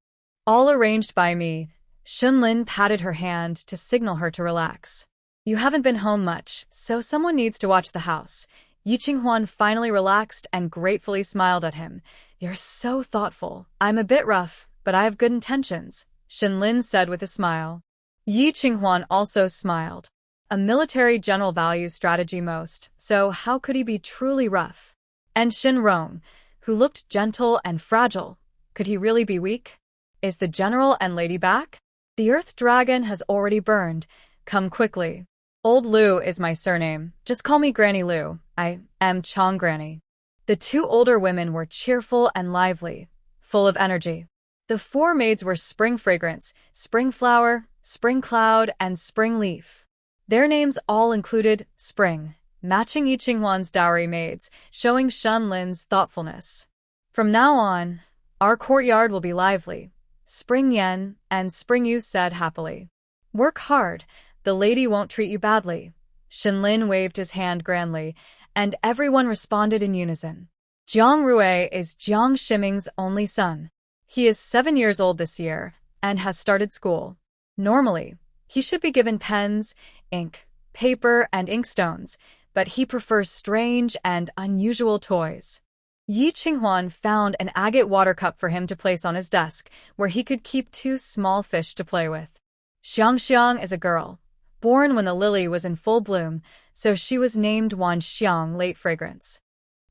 All arranged by me, Shen Lin patted her hand to signal her to relax. You haven't been home much, so someone needs to watch the house. Yi Qinghuan finally relaxed and gratefully smiled at him. You're so thoughtful. I'm a bit rough, but I have good intentions, Shen Lin said with a smile. Yi Qinghuan also smiled. A military general values strategy most, so how could he be truly rough? And Shen Rong, who looked gentle and fragile, could he really be weak? Is the general and lady back? The earth dragon has already burned. Come quickly. Old Liu is my surname. Just call me Granny Liu. I am Chong Granny. The 2 older women were cheerful and lively, full of energy. The 4 maids were Spring Fragrance, Spring Flower, Spring Cloud, and Spring Leaf. Their names all included Spring, matching Yi Qinghwan's dowry maids, showing Shenlin's thoughtfulness. From now on, our courtyard will be lively, Spring Yen and Spring Yu said happily. Work hard, the lady won't treat you badly. Shenlin waved his hand grandly, and everyone responded in unison. Jiang Rui is Jiang Shiming's only son. He is 7 years old this year and has started school. Normally, he should be given pens, ink, paper, and inkstones, but he prefers strange and unusual toys. Yi Qinghwan found an agate water cup for him to place on his desk, where he could keep 2 small fish to play with. Xiang is a girl, born when the lily was in full bloom, so she was named Wan Xiang Late Fragrance.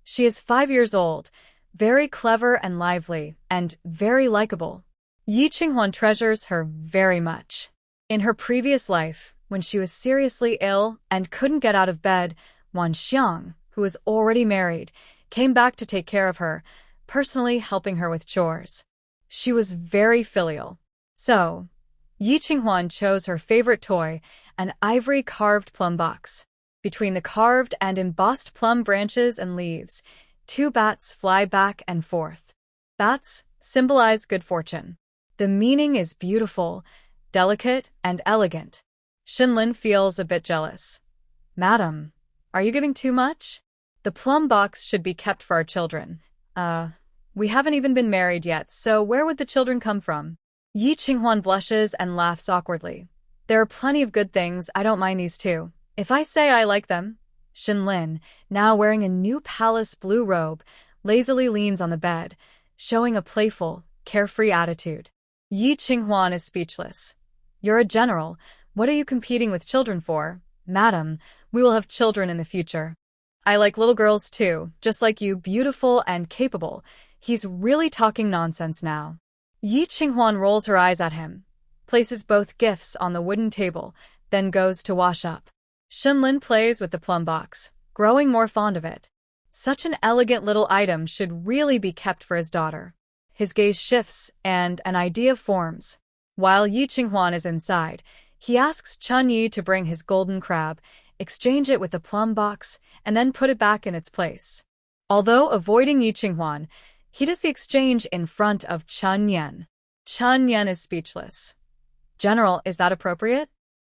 She is 5 years old, very clever and lively, and very likable. Yi Qinghwan treasures her very much. In her previous life, when she was seriously ill and couldn't get out of bed, Wan Xiang, who was already married, came back to take care of her, personally helping her with chores. She was very filial. So, Yi Qinghwan chose her favorite toy, an ivory-carved plum box. Between the carved and embossed plum branches and leaves, 2 bats fly back and forth. Bats symbolize good fortune. The meaning is beautiful, delicate, and elegant. Shenlin feels a bit jealous. Madam, are you giving too much? The plum box should be kept for our children. We haven't even been married yet, so where would the children come from? Yi Qinghwan blushes and laughs awkwardly. There are plenty of good things, I don't mind these too. If I say I like them. Shenlin, now wearing a new palace blue robe, lazily leans on the bed, showing a playful, carefree attitude. Yi Qinghwan is speechless. You're a general. What are you competing with children for? Madam, we will have children in the future. I like little girls too, just like you, beautiful and capable. He's really talking nonsense now. Yi Qinghwan rolls her eyes at him, places both gifts on the wooden table, then goes to wash up. Shenlin plays with the plum box, growing more fond of it. Such an elegant little item should really be kept for his daughter. His gaze shifts, and an idea forms. While Yi Qinghwan is inside, he asks Chun Yi to bring his golden crab, exchange it with the plum box, and then put it back in its place. Although avoiding Yi Qinghwan, he does the exchange in front of Chun Yen. Chun Yen is speechless. General, is that appropriate?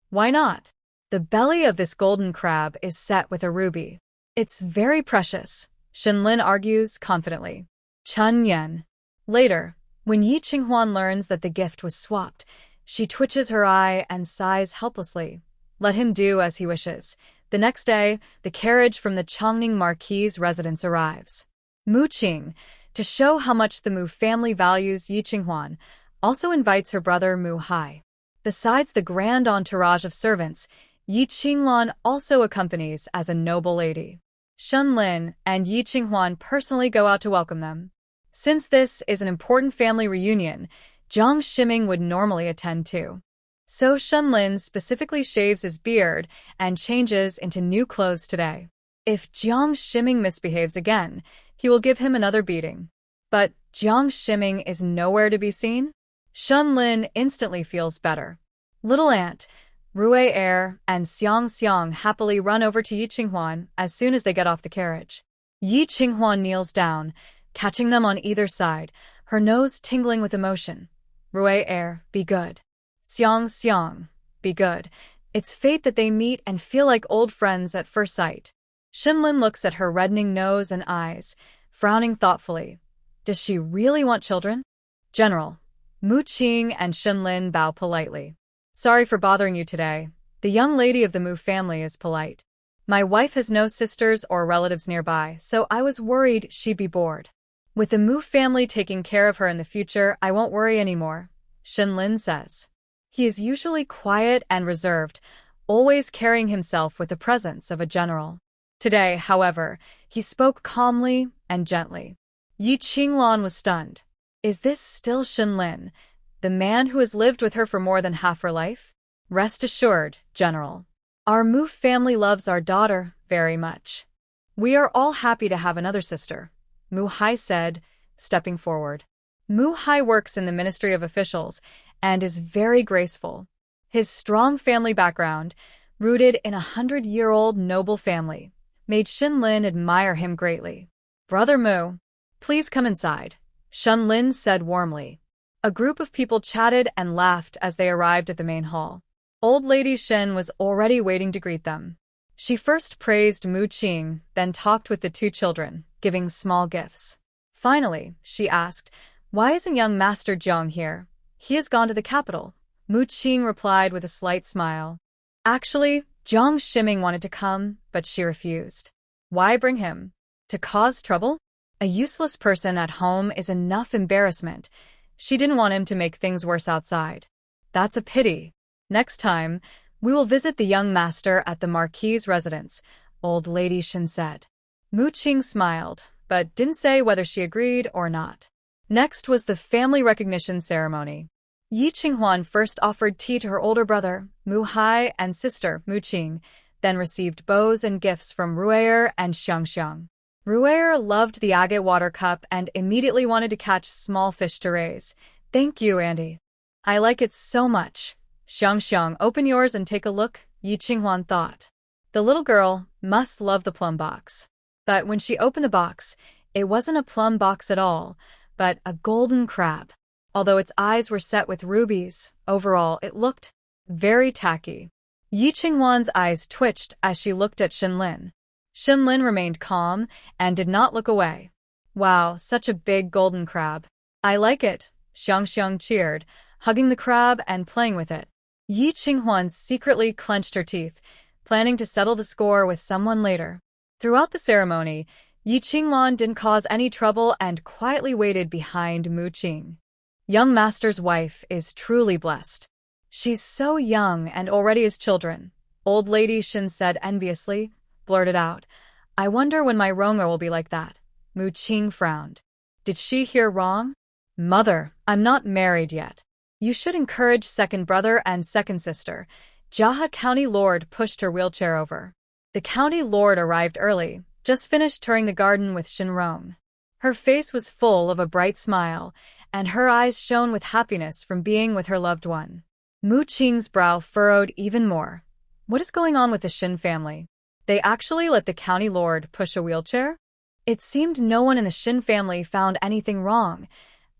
Why not? The belly of this golden crab is set with a ruby. It's very precious, Shenlin argues confidently. Chun Yen. Later, when Yi Qinghwan learns that the gift was swapped, she twitches her eye and sighs helplessly. Let him do as he wishes. The next day, the carriage from the Chongning Marquis' residence arrives. Mu Qing, to show how much the Mu family values Yi Qinghwan, also invites her brother Mu Hai. Besides the grand entourage of servants, Yi Qinghwan also accompanies as a noble lady. Shenlin and Yi Qinghwan personally go out to welcome them. Since this is an important family reunion, Jiang Shiming would normally attend too. So Shenlin specifically shaves his beard and changes into new clothes today. If Jiang Shiming misbehaves again, he will give him another beating. But Jiang Shiming is nowhere to be seen. Shenlin instantly feels better. Little Aunt, Rue Air, and Xiang happily run over to Yi Qinghwan as soon as they get off the carriage. Yi Qinghwan kneels down, catching them on either side, her nose tingling with emotion. Rue Air, be good. Xiang, be good. It's fate that they meet and feel like old friends at first sight. Shenlin looks at her reddening nose and eyes, frowning thoughtfully. Does she really want children? General. Mu Qing and Shenlin bow politely. Sorry for bothering you today. The young lady of the Mu family is polite. My wife has no sisters or relatives nearby, so I was worried she'd be bored. With the Mu family taking care of her in the future, I won't worry anymore, Shenlin says. He is usually quiet and reserved, always carrying himself with the presence of a general. Today, however, he spoke calmly and gently. Yi Qinghwan was stunned. Is this still Shenlin, the man who has lived with her for more than half her life? Rest assured, General. Our Mu family loves our daughter very much. We are all happy to have another sister, Mu Hai said, stepping forward. Mu Hai works in the Ministry of Officials and is very graceful. His strong family background, rooted in 100-year-old noble family, made Shinlin admire him greatly. Brother Mu, please come inside, Shinlin said warmly. A group of people chatted and laughed as they arrived at the main hall. Old Lady Shin was already waiting to greet them. She first praised Mu Qing, then talked with the two children, giving small gifts. Finally, she asked, "Why isn't young Master Zheng here? He has gone to the capital." Mu Qing replied with a slight smile. Actually, Zhang Shiming wanted to come, but she refused. Why bring him? To cause trouble? A useless person at home is enough embarrassment. She didn't want him to make things worse outside. That's a pity. Next time, we will visit the young master at the Marquis's residence, Old Lady Shin said. Mu Qing smiled, but didn't say whether she agreed or not. Next was the family recognition ceremony. Yi Qinghuan first offered tea to her older brother, Mu Hai, and sister, Mu Qing, then received bows and gifts from Ruier and Xiangxiang. Ruier loved the agate water cup and immediately wanted to catch small fish to raise. "Thank you, Andy. I like it so much." "Xiangxiang, open yours and take a look," Yi Qinghuan thought. The little girl must love the plum box. But when she opened the box, it wasn't a plum box at all, but a golden crab. Although its eyes were set with rubies, overall it looked very tacky. Yi Qinghuan's eyes twitched as she looked at Shinlin. Shinlin remained calm and did not look away. "Wow, such a big golden crab. I like it," Xiangxiang cheered, hugging the crab and playing with it. Yi Qinghuan secretly clenched her teeth, planning to settle the score with someone later. Throughout the ceremony, Yi Qinghuan didn't cause any trouble and quietly waited behind Mu Qing. Young master's wife is truly blessed. She's so young and already has children, Old Lady Shin said enviously, blurted out. "I wonder when my Rong'er will be like that." Mu Qing frowned. Did she hear wrong? "Mother, I'm not married yet. You should encourage second brother and second sister." Jaha County Lord pushed her wheelchair over. The County Lord arrived early, just finished touring the garden with Shinrong. Her face was full of a bright smile, and her eyes shone with happiness from being with her loved one. Mu Qing's brow furrowed even more. What is going on with the Shin family? They actually let the County Lord push a wheelchair? It seemed no one in the Shin family found anything wrong.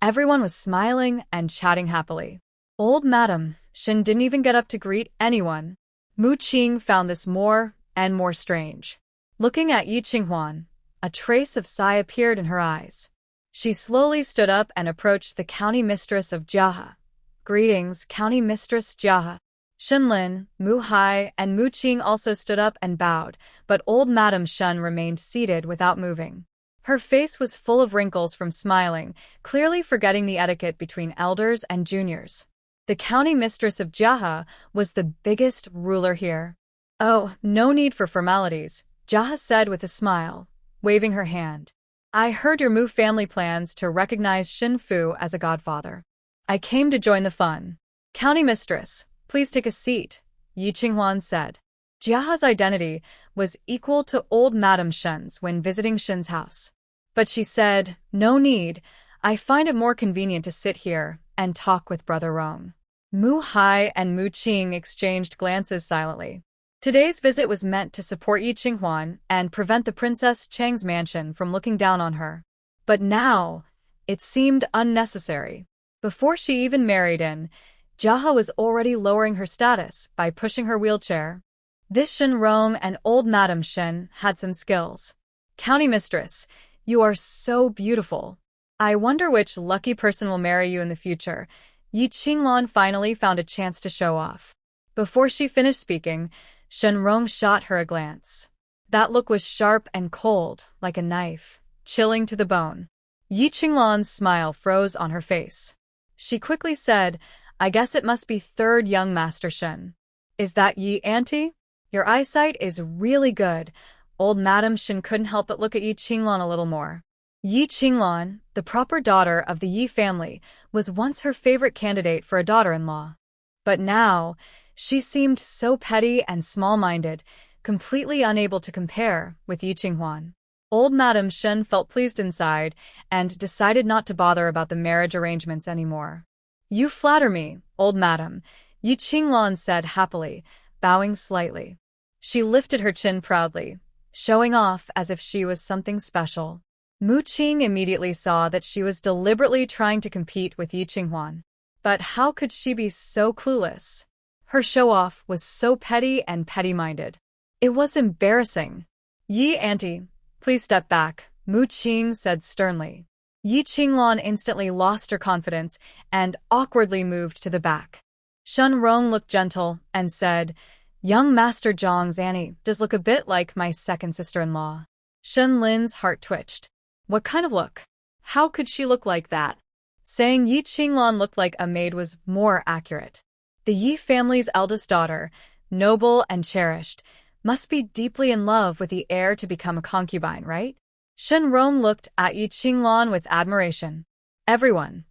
Everyone was smiling and chatting happily. Old Madam Shin didn't even get up to greet anyone. Mu Qing found this more and more strange. Looking at Yi Qinghuan, a trace of sigh appeared in her eyes. She slowly stood up and approached the county mistress of Jaha. "Greetings, County Mistress Jaha." Shinlin, Mu Hai, and Mu Qing also stood up and bowed, but old Madame Shen remained seated without moving. Her face was full of wrinkles from smiling, clearly forgetting the etiquette between elders and juniors. The county mistress of Jaha was the biggest ruler here. "Oh, no need for formalities," Jaha said with a smile, waving her hand. "I heard your Mu family plans to recognize Shin Fu as a godfather. I came to join the fun." "County mistress, please take a seat," Yi Qinghuan said. Jiaha's identity was equal to old Madame Shen's when visiting Shin's house. But she said, "No need. I find it more convenient to sit here and talk with Brother Rong." Mu Hai and Mu Qing exchanged glances silently. Today's visit was meant to support Yi Qinghuan and prevent the Princess Chang's mansion from looking down on her. But now, it seemed unnecessary. Before she even married in, Jaha was already lowering her status by pushing her wheelchair. This Shin Rong and old Madame Shen had some skills. "County mistress, you are so beautiful. I wonder which lucky person will marry you in the future." Yi Qinghuan finally found a chance to show off. Before she finished speaking, Shen Rong shot her a glance. That look was sharp and cold, like a knife, chilling to the bone. Yi Qinghuan's smile froze on her face. She quickly said, "I guess it must be third young Master Shen." "Is that Yi, Auntie? Your eyesight is really good." Old Madame Shen couldn't help but look at Yi Qinghuan a little more. Yi Qinghuan, the proper daughter of the Yi family, was once her favorite candidate for a daughter-in-law. But now, she seemed so petty and small-minded, completely unable to compare with Yi Qinghuan. Old Madame Shen felt pleased inside and decided not to bother about the marriage arrangements anymore. "You flatter me, old madam," Yi Qinghuan said happily, bowing slightly. She lifted her chin proudly, showing off as if she was something special. Mu Qing immediately saw that she was deliberately trying to compete with Yi Qinghuan. But how could she be so clueless? Her show-off was so petty and petty-minded. It was embarrassing. Yi auntie, please step back, Mu Qing said sternly. Yi Qinglan instantly lost her confidence and awkwardly moved to the back. Shen Rong looked gentle and said, Young Master Zhang's Annie does look a bit like my second sister-in-law. Shen Lin's heart twitched. What kind of look? How could she look like that? Saying Yi Qinglan looked like a maid was more accurate. The Yi family's eldest daughter, noble and cherished, must be deeply in love with the heir to become a concubine, right? Shen Rong looked at Yi Qinglan with admiration. Everyone.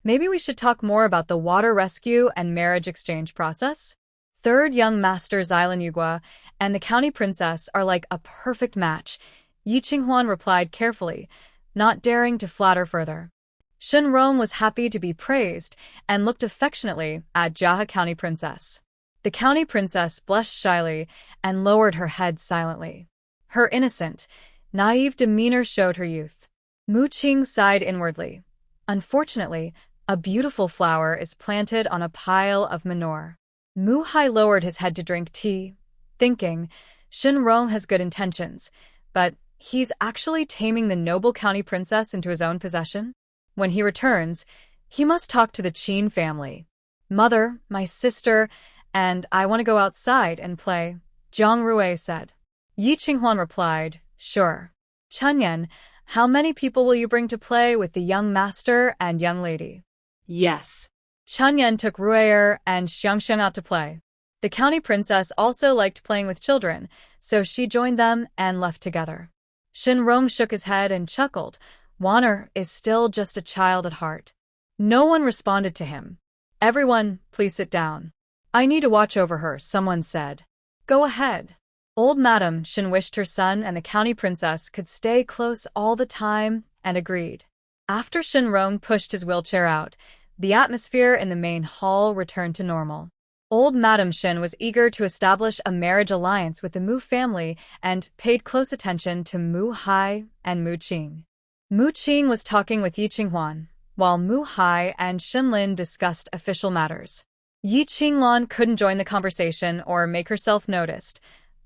Maybe we should talk more about the water rescue and marriage exchange process? Third young master Xilan Yugua and the county princess are like a perfect match, Yi Qinghuan replied carefully, not daring to flatter further. Shen Rong was happy to be praised and looked affectionately at Jia County Princess. The county princess blushed shyly and lowered her head silently. Her innocent, naive demeanor showed her youth. Mu Qing sighed inwardly. Unfortunately, a beautiful flower is planted on a pile of manure. Mu Hai lowered his head to drink tea, thinking, Shen Rong has good intentions, but he's actually taming the noble county princess into his own possession? When he returns, he must talk to the Qin family. Mother, my sister, and I want to go outside and play, Zhang Rui said. Yi Qinghuan replied, Sure. Chunyan, how many people will you bring to play with the young master and young lady? Yes. Chunyan took Ruier and Xiangsheng out to play. The county princess also liked playing with children, so she joined them and left together. Shen Rong shook his head and chuckled. Wanner is still just a child at heart. No one responded to him. Everyone, please sit down. I need to watch over her, someone said. Go ahead. Old Madam Shen wished her son and the county princess could stay close all the time and agreed. After Shen Rong pushed his wheelchair out, the atmosphere in the main hall returned to normal. Old Madam Shen was eager to establish a marriage alliance with the Mu family and paid close attention to Mu Hai and Mu Qing. Mu Qing was talking with Yi Qinghuan, while Mu Hai and Shen Lin discussed official matters. Yi Qinglan couldn't join the conversation or make herself noticed,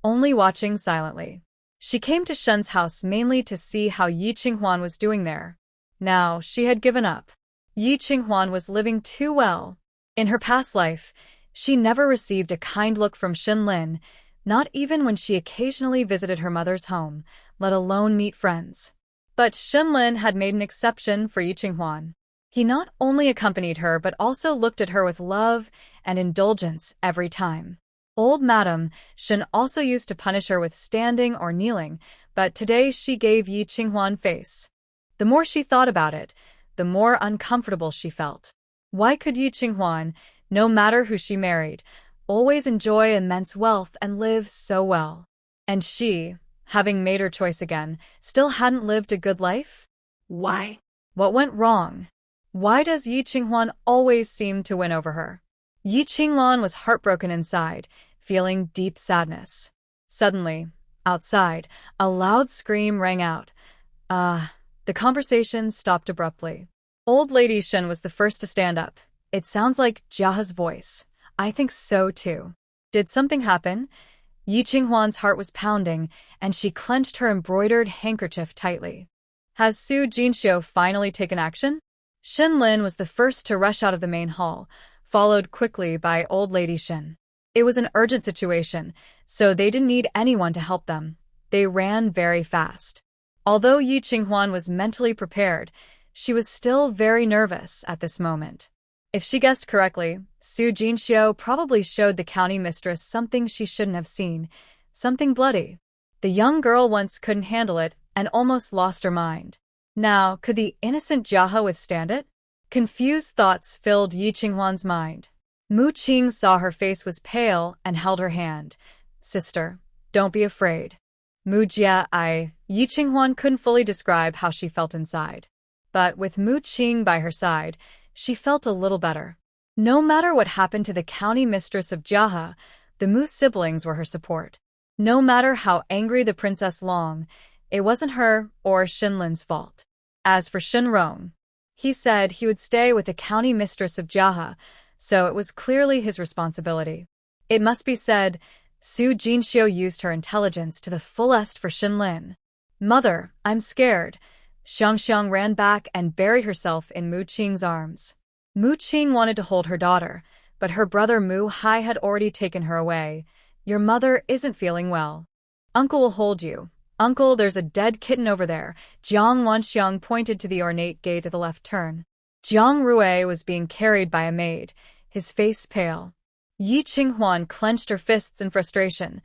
only watching silently. She came to Shen's house mainly to see how Yi Qinghuan was doing there. Now, she had given up. Yi Qinghuan was living too well. In her past life, she never received a kind look from Shen Lin, not even when she occasionally visited her mother's home, let alone meet friends. But Shen Lin had made an exception for Yi Qinghuan. He not only accompanied her but also looked at her with love and indulgence every time. Old Madam Shen also used to punish her with standing or kneeling, but today she gave Yi Qinghuan face. The more she thought about it, the more uncomfortable she felt. Why could Yi Qinghuan, no matter who she married, always enjoy immense wealth and live so well? And she, having made her choice again, still hadn't lived a good life? Why? What went wrong? Why does Yi Qinghuan always seem to win over her? Yi Qinglan was heartbroken inside, feeling deep sadness. Suddenly, outside, a loud scream rang out. The conversation stopped abruptly. Old Lady Shen was the first to stand up. It sounds like Jiahe's voice. I think so too. Did something happen? Yi Qinghuan's heart was pounding, and she clenched her embroidered handkerchief tightly. Has Su Jinxiu finally taken action? Shen Lin was the first to rush out of the main hall, followed quickly by Old Lady Shen. It was an urgent situation, so they didn't need anyone to help them. They ran very fast. Although Yi Qinghuan was mentally prepared, she was still very nervous at this moment. If she guessed correctly, Su Jinxiu probably showed the county mistress something she shouldn't have seen, something bloody. The young girl once couldn't handle it and almost lost her mind. Now, could the innocent Jiahe withstand it? Confused thoughts filled Yi Qinghuan's mind. Mu Qing saw her face was pale and held her hand. Sister, don't be afraid. Mu Jia, Yi Qinghuan couldn't fully describe how she felt inside. But with Mu Qing by her side, she felt a little better. No matter what happened to the county mistress of Jiahe, The Mu siblings were her support. No matter how angry the Princess Long, it wasn't her or Shinlin's fault. As for Shinrong, he said he would stay with the county mistress of Jaha, so it was clearly his responsibility. It must be said, Su Jinxiu used her intelligence to the fullest for Shinlin. Mother, I'm scared. Xiangxiang ran back and buried herself in Mu Qing's arms. Mu Qing wanted to hold her daughter, but her brother Mu Hai had already taken her away. Your mother isn't feeling well. Uncle will hold you. Uncle, there's a dead kitten over there. Jiang Wanxiang pointed to the ornate gate at the left turn. Jiang Rui was being carried by a maid, his face pale. Yi Qinghuan clenched her fists in frustration.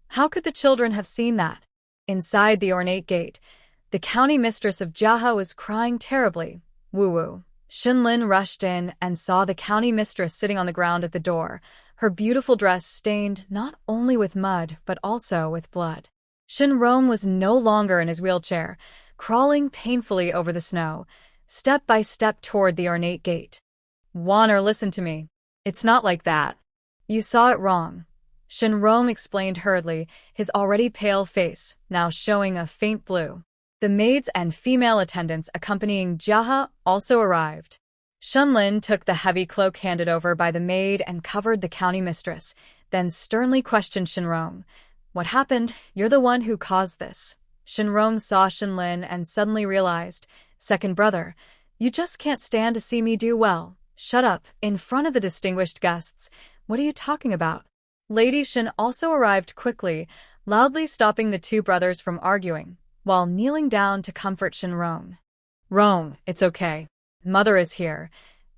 How could the children have seen that? Inside the ornate gate, the county mistress of Jaha was crying terribly. Woo-woo. Shinlin rushed in and saw the county mistress sitting on the ground at the door, her beautiful dress stained not only with mud but also with blood. Shinrong was no longer in his wheelchair, crawling painfully over the snow, step by step toward the ornate gate. Wanner, listen to me. It's not like that. You saw it wrong. Shinrong explained hurriedly, his already pale face now showing a faint blue. The maids and female attendants accompanying Jaha also arrived. Shinlin took the heavy cloak handed over by the maid and covered the county mistress, then sternly questioned Shinrong. What happened? You're the one who caused this. Shinrong saw Shinlin and suddenly realized, second brother, you just can't stand to see me do well. Shut up, in front of the distinguished guests. What are you talking about? Lady Shin also arrived quickly, loudly stopping the two brothers from arguing, while kneeling down to comfort Shinrong. Rong, it's okay. Mother is here.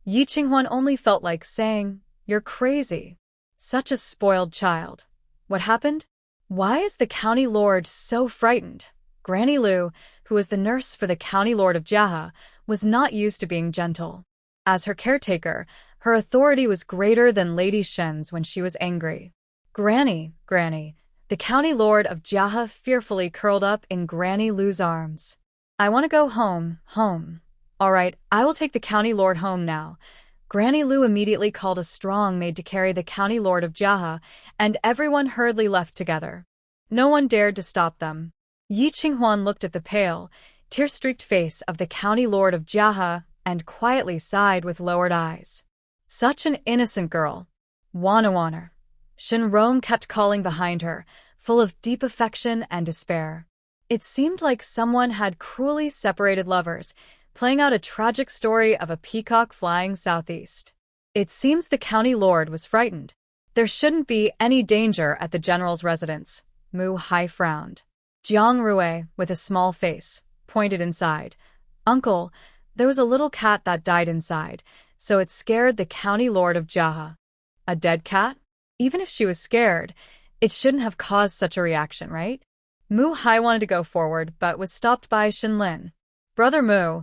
Yi Qinghuan only felt like saying, you're crazy. Such a spoiled child. What happened? Why is the county lord so frightened? Granny Lu, who was the nurse for the county lord of Jaha, was not used to being gentle. As her caretaker, her authority was greater than Lady Shen's when she was angry. Granny, the county lord of Jaha fearfully curled up in Granny Lu's arms. I want to go home. All right, I will take the county lord home now. Granny Lu immediately called a strong maid to carry the county lord of Jaha, and everyone hurriedly left together. No one dared to stop them. Yi Qinghuan looked at the pale, tear-streaked face of the county lord of Jaha and quietly sighed with lowered eyes. Such an innocent girl. Wanner. Shinrong kept calling behind her, full of deep affection and despair. It seemed like someone had cruelly separated lovers, playing out a tragic story of a peacock flying southeast. It seems the county lord was frightened. There shouldn't be any danger at the general's residence. Mu Hai frowned. Jiang Rui, with a small face, pointed inside. Uncle, there was a little cat that died inside, so it scared the county lord of Jaha. A dead cat? Even if she was scared, it shouldn't have caused such a reaction, right? Mu Hai wanted to go forward, but was stopped by Shinlin. Brother Mu,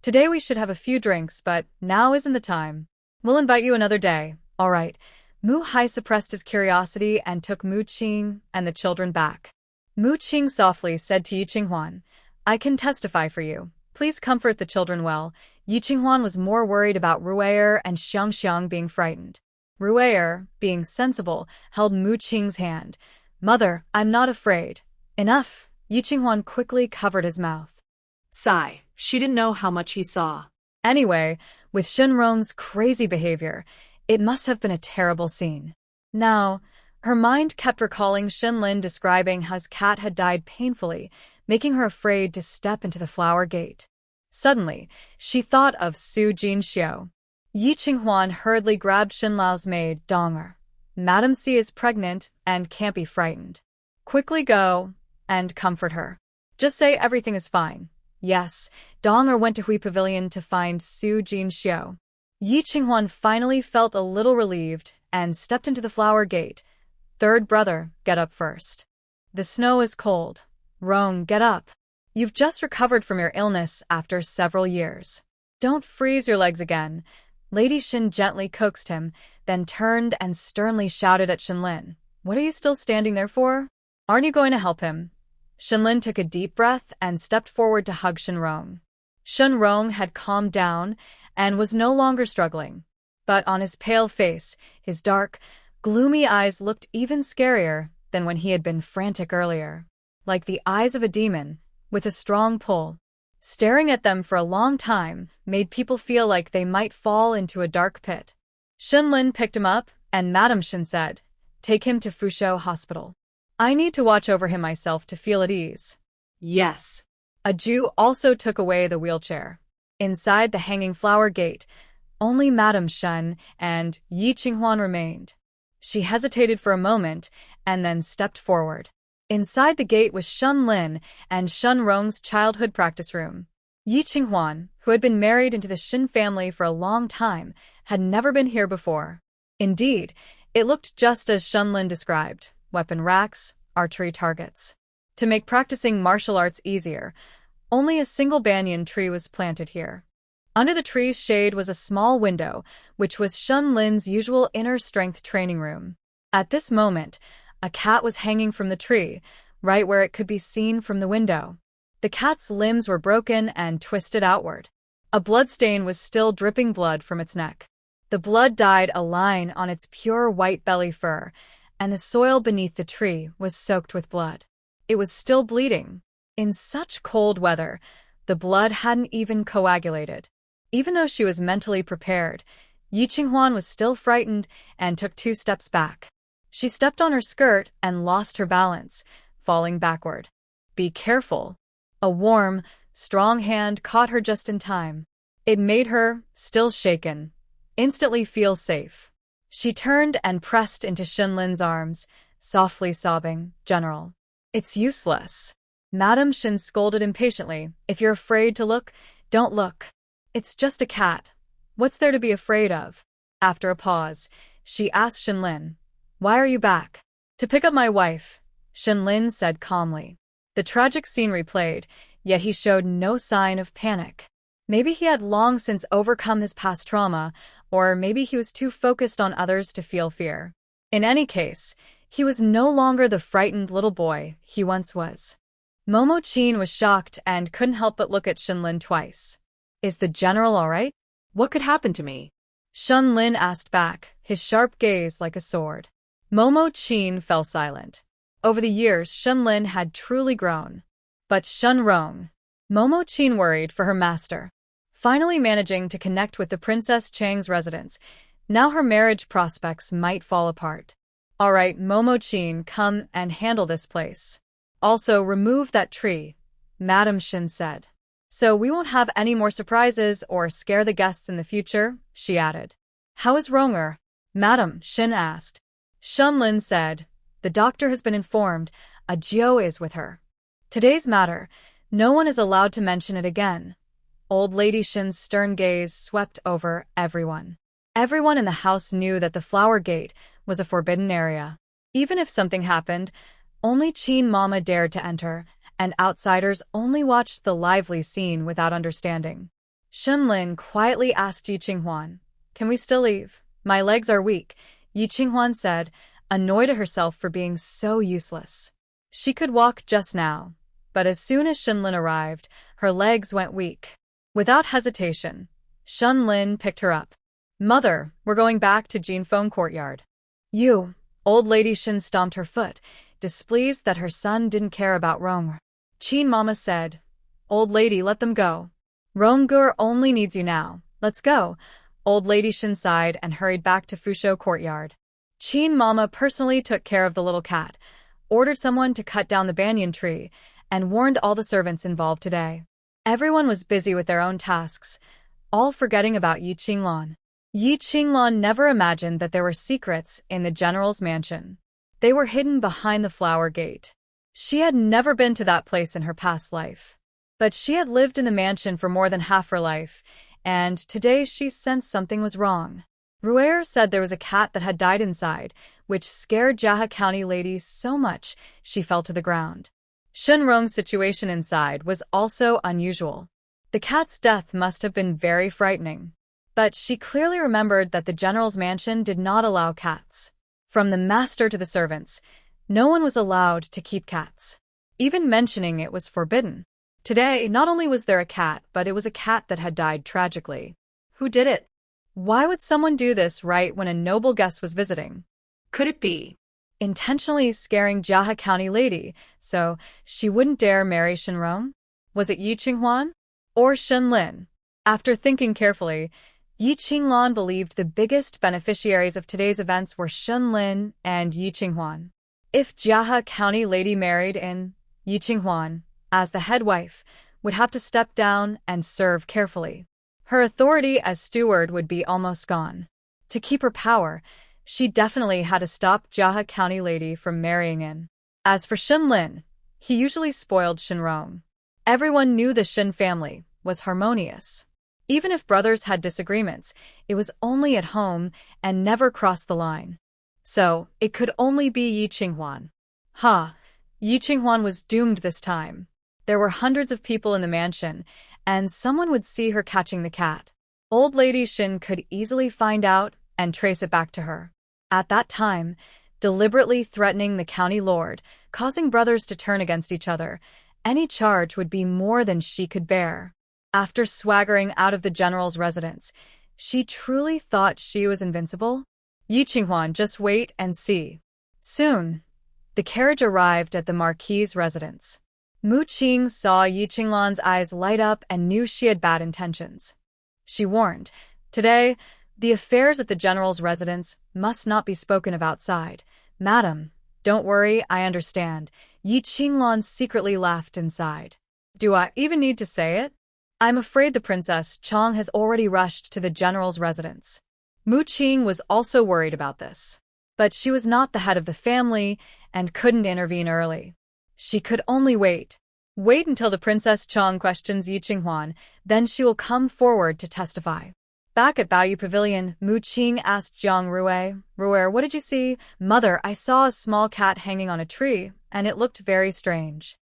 today we should have a few drinks, but now isn't the time. We'll invite you another day. All right. Mu Hai suppressed his curiosity and took Mu Qing and the children back. Mu Qing softly said to Yi Qinghuan, I can testify for you. Please comfort the children well. Yi Qinghuan was more worried about Ruier and Xiangxiang being frightened. Ruier, being sensible, held Mu Qing's hand. Mother, I'm not afraid. Enough. Yi Qinghuan quickly covered his mouth. Sigh. She didn't know how much he saw. Anyway, with Shinrong's crazy behavior, it must have been a terrible scene. Now, her mind kept recalling Shinlin describing how his cat had died painfully, making her afraid to step into the flower gate. Suddenly, she thought of Su Jinxiu. Yi Qinghuan hurriedly grabbed Shinlao's maid, Donger. Madam C is pregnant and can't be frightened. Quickly go and comfort her. Just say everything is fine. Yes, Donger went to Hui Pavilion to find Su Jinxiu. Yi Qinghuan finally felt a little relieved and stepped into the flower gate. Third brother, get up first. The snow is cold. Rong, get up. You've just recovered from your illness after several years. Don't freeze your legs again. Lady Shin gently coaxed him, then turned and sternly shouted at Shinlin. What are you still standing there for? Aren't you going to help him? Shinlin took a deep breath and stepped forward to hug Shinrong. Shinrong had calmed down and was no longer struggling. But on his pale face, his dark, gloomy eyes looked even scarier than when he had been frantic earlier, like the eyes of a demon, with a strong pull. Staring at them for a long time made people feel like they might fall into a dark pit. Shenlin picked him up, and Madame Shen said, "Take him to Fuzhou Hospital. I need to watch over him myself to feel at ease." Yes. A Jew also took away the wheelchair. Inside the hanging flower gate, only Madame Shen and Yi Qinghuan remained. She hesitated for a moment and then stepped forward. Inside the gate was Shen Lin and Shen Rong's childhood practice room. Yi Qinghuan, who had been married into the Shen family for a long time, had never been here before. Indeed, it looked just as Shen Lin described: weapon racks, archery targets. To make practicing martial arts easier, only a single banyan tree was planted here. Under the tree's shade was a small window, which was Shen Lin's usual inner strength training room. At this moment, a cat was hanging from the tree, right where it could be seen from the window. The cat's limbs were broken and twisted outward. A bloodstain was still dripping blood from its neck. The blood dyed a line on its pure white belly fur, and the soil beneath the tree was soaked with blood. It was still bleeding. In such cold weather, the blood hadn't even coagulated. Even though she was mentally prepared, Yi Qinghuan was still frightened and took 2 steps back. She stepped on her skirt and lost her balance, falling backward. "Be careful." A warm, strong hand caught her just in time. It made her, still shaken, instantly feel safe. She turned and pressed into Shenlin's arms, softly sobbing, "General, it's useless." Madame Shen scolded impatiently, "If you're afraid to look, don't look. It's just a cat. What's there to be afraid of?" After a pause, she asked Shenlin, "Why are you back?" "To pick up my wife," Shenlin said calmly. The tragic scene replayed, yet he showed no sign of panic. Maybe he had long since overcome his past trauma, or maybe he was too focused on others to feel fear. In any case, he was no longer the frightened little boy he once was. Momo Qin was shocked and couldn't help but look at Shenlin twice. "Is the general all right?" What could happen to me? Shenlin asked back, his sharp gaze like a sword. Momo Qin fell silent. Over the years, Shenlin had truly grown. But Shen Rong. Momo Qin worried for her master. Finally managing to connect with the Princess Chang's residence, now her marriage prospects might fall apart. "All right, Momo Qin, come and handle this place. Also, remove that tree," Madame Shen said. "So we won't have any more surprises or scare the guests in the future," she added. "How is Ronger?" Madame Shen asked. Shenlin said, "The doctor has been informed. A Jiao is with her. Today's matter, no one is allowed to mention it again." Old Lady Shen's stern gaze swept over everyone. Everyone in the house knew that the flower gate was a forbidden area. Even if something happened, only Qin Mama dared to enter, and outsiders only watched the lively scene without understanding. Shenlin quietly asked Yi Qinghuan, "Can we still leave? My legs are weak," Yi Qinghuan said, annoyed at herself for being so useless. She could walk just now, but as soon as Shenlin arrived, her legs went weak. Without hesitation, Shenlin picked her up. "Mother, we're going back to Jinfeng Courtyard." "You," Old Lady Shen stomped her foot, displeased that her son didn't care about Ronger. Qin Mama said, "Old lady, let them go. Ronger only needs you now. Let's go." Old Lady Shen sighed and hurried back to Fuzhou Courtyard. Qin Mama personally took care of the little cat, ordered someone to cut down the banyan tree, and warned all the servants involved today. Everyone was busy with their own tasks, all forgetting about Yi Qinglan. Yi Qinglan never imagined that there were secrets in the general's mansion. They were hidden behind the flower gate. She had never been to that place in her past life. But she had lived in the mansion for more than half her life, and today she sensed something was wrong. Ruer said there was a cat that had died inside, which scared Jaha County lady so much she fell to the ground. Shenrong's situation inside was also unusual. The cat's death must have been very frightening. But she clearly remembered that the general's mansion did not allow cats. From the master to the servants, no one was allowed to keep cats. Even mentioning it was forbidden. Today, not only was there a cat, but it was a cat that had died tragically. Who did it? Why would someone do this right when a noble guest was visiting? could it be? Intentionally scaring Jaha County lady so she wouldn't dare marry Shinrong? Was it Yi Qinghuan? Or Shenlin? After thinking carefully, Yi Qinglan believed the biggest beneficiaries of today's events were Shenlin and Yi Qinghuan. If Jaha County lady married in, Yi Qinghuan, as the head wife, would have to step down and serve carefully. Her authority as steward would be almost gone. To keep her power, she definitely had to stop Jaha County lady from marrying in. As for Shenlin, he usually spoiled Shinrong. Everyone knew the Shin family was harmonious. Even if brothers had disagreements, it was only at home and never crossed the line. So, it could only be Yi Qinghuan. Yi Qinghuan was doomed this time. There were hundreds of people in the mansion, and someone would see her catching the cat. Old Lady Shin could easily find out and trace it back to her. At that time, deliberately threatening the county lord, causing brothers to turn against each other, any charge would be more than she could bear. After swaggering out of the general's residence, she truly thought she was invincible? Yi Qinghuan, just wait and see. Soon, the carriage arrived at the Marquis's residence. Mu Qing saw Yi Qinglan's eyes light up and knew she had bad intentions. She warned, "Today, the affairs at the general's residence must not be spoken of outside. Madam, don't worry, I understand." Yi Qinglan secretly laughed inside. Do I even need to say it? I'm afraid the Princess Chong has already rushed to the general's residence. Mu Qing was also worried about this. But she was not the head of the family and couldn't intervene early. She could only wait. Wait until the Princess Chong questions Yi Qinghuan, then she will come forward to testify. Back at Baoyu Pavilion, Mu Qing asked Jiang Rui, "Rui, what did you see?" "Mother, I saw a small cat hanging on a tree, and it looked very strange."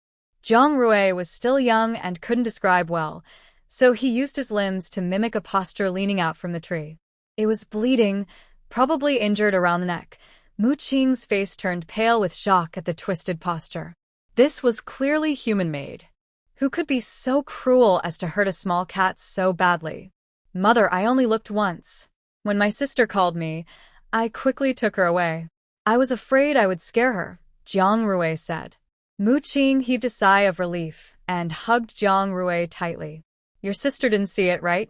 Jiang Rui was still young and couldn't describe well, so he used his limbs to mimic a posture leaning out from the tree. It was bleeding, probably injured around the neck. Mu Qing's face turned pale with shock at the twisted posture. This was clearly human-made. Who could be so cruel as to hurt a small cat so badly? "Mother, I only looked once. When my sister called me, I quickly took her away. I was afraid I would scare her," Jiang Rui said. Mu Qing heaved a sigh of relief and hugged Jiang Rui tightly. "Your sister didn't see it, right?"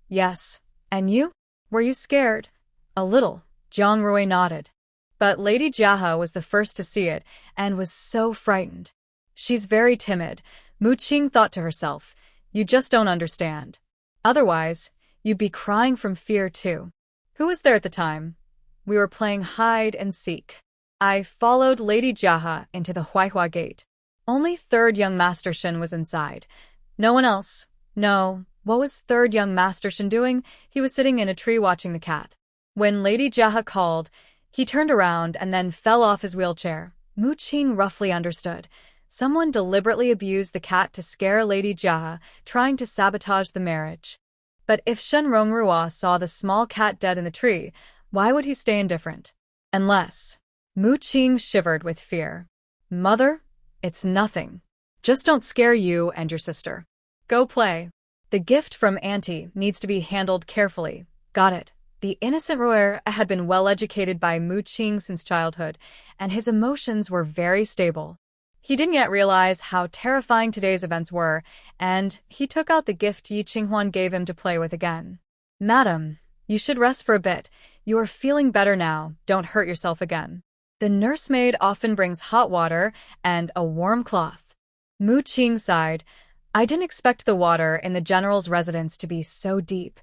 "Yes. And you? Were you scared?" "A little," Jiang Rui nodded. But Lady Jaha was the first to see it and was so frightened. "She's very timid," Mu Qing thought to herself. "You just don't understand. Otherwise, you'd be crying from fear too." "Who was there at the time?" "We were playing hide and seek. I followed Lady Jaha into the Huaihua gate. Only third young Master Shin was inside. No one else." "No, what was third young Master Shin doing?" "He was sitting in a tree watching the cat. When Lady Jaha called, he turned around and then fell off his wheelchair." Mu Qing roughly understood. Someone deliberately abused the cat to scare Lady Jaha, trying to sabotage the marriage. But if Shen Rongrua saw the small cat dead in the tree, why would he stay indifferent? Unless... Mu Qing shivered with fear. "Mother, it's nothing. Just don't scare you and your sister. Go play. The gift from Auntie needs to be handled carefully." "Got it." The innocent Roer had been well-educated by Mu Qing since childhood, and his emotions were very stable. He didn't yet realize how terrifying today's events were, and he took out the gift Yi Qinghuan gave him to play with again. "Madam, you should rest for a bit. You are feeling better now. Don't hurt yourself again." The nursemaid often brings hot water and a warm cloth. Mu Qing sighed. "I didn't expect the water in the general's residence to be so deep.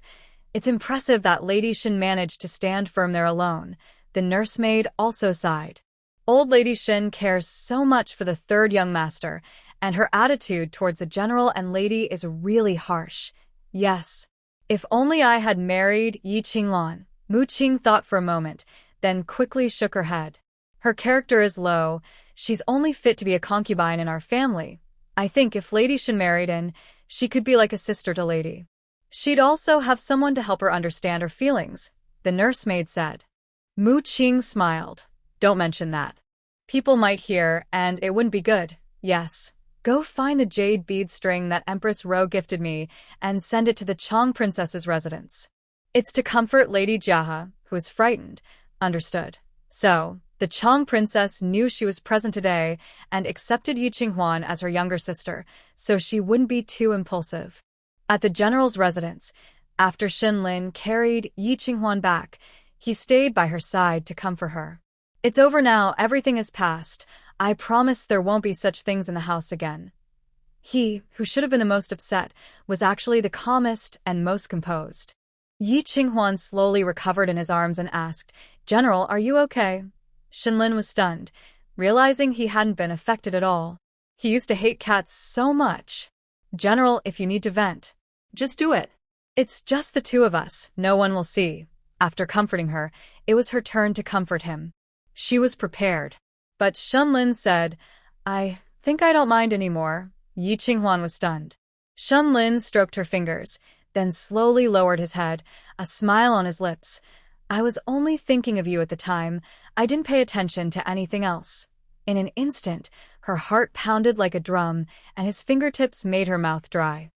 It's impressive that Lady Shin managed to stand firm there alone." The nursemaid also sighed. Old Lady Shin cares so much for the third young master, and her attitude towards the general and lady is really harsh. "Yes. If only I had married Yi Qinglan." Mu Qing thought for a moment, then quickly shook her head. "Her character is low. She's only fit to be a concubine in our family. I think if Lady Shin married in, she could be like a sister to Lady. She'd also have someone to help her understand her feelings," the nursemaid said. Mu Qing smiled. "Don't mention that. People might hear, and it wouldn't be good." "Yes. Go find the jade bead string that Empress Ro gifted me and send it to the Chong princess's residence. It's to comfort Lady Jaha, who is frightened." "Understood." So, The Chang princess knew she was present today and accepted Yi Qinghuan as her younger sister, so she wouldn't be too impulsive. At the general's residence, after Shenlin carried Yi Qinghuan back, he stayed by her side to comfort her. "It's over now, everything is past. I promise there won't be such things in the house again." He, who should have been the most upset, was actually the calmest and most composed. Yi Qinghuan slowly recovered in his arms and asked, "General, are you okay?" Shenlin was stunned, realizing he hadn't been affected at all. He used to hate cats so much. "General, if you need to vent, Just do it. it's just the two of us, no one will see." After comforting her, it was her turn to comfort him. She was prepared. But Shenlin said, "I think I don't mind anymore." Yi Qinghuan was stunned. Shenlin stroked her fingers, then slowly lowered his head, a smile on his lips. "I was only thinking of you at the time. I didn't pay attention to anything else." In an instant, her heart pounded like a drum, and his fingertips made her mouth dry.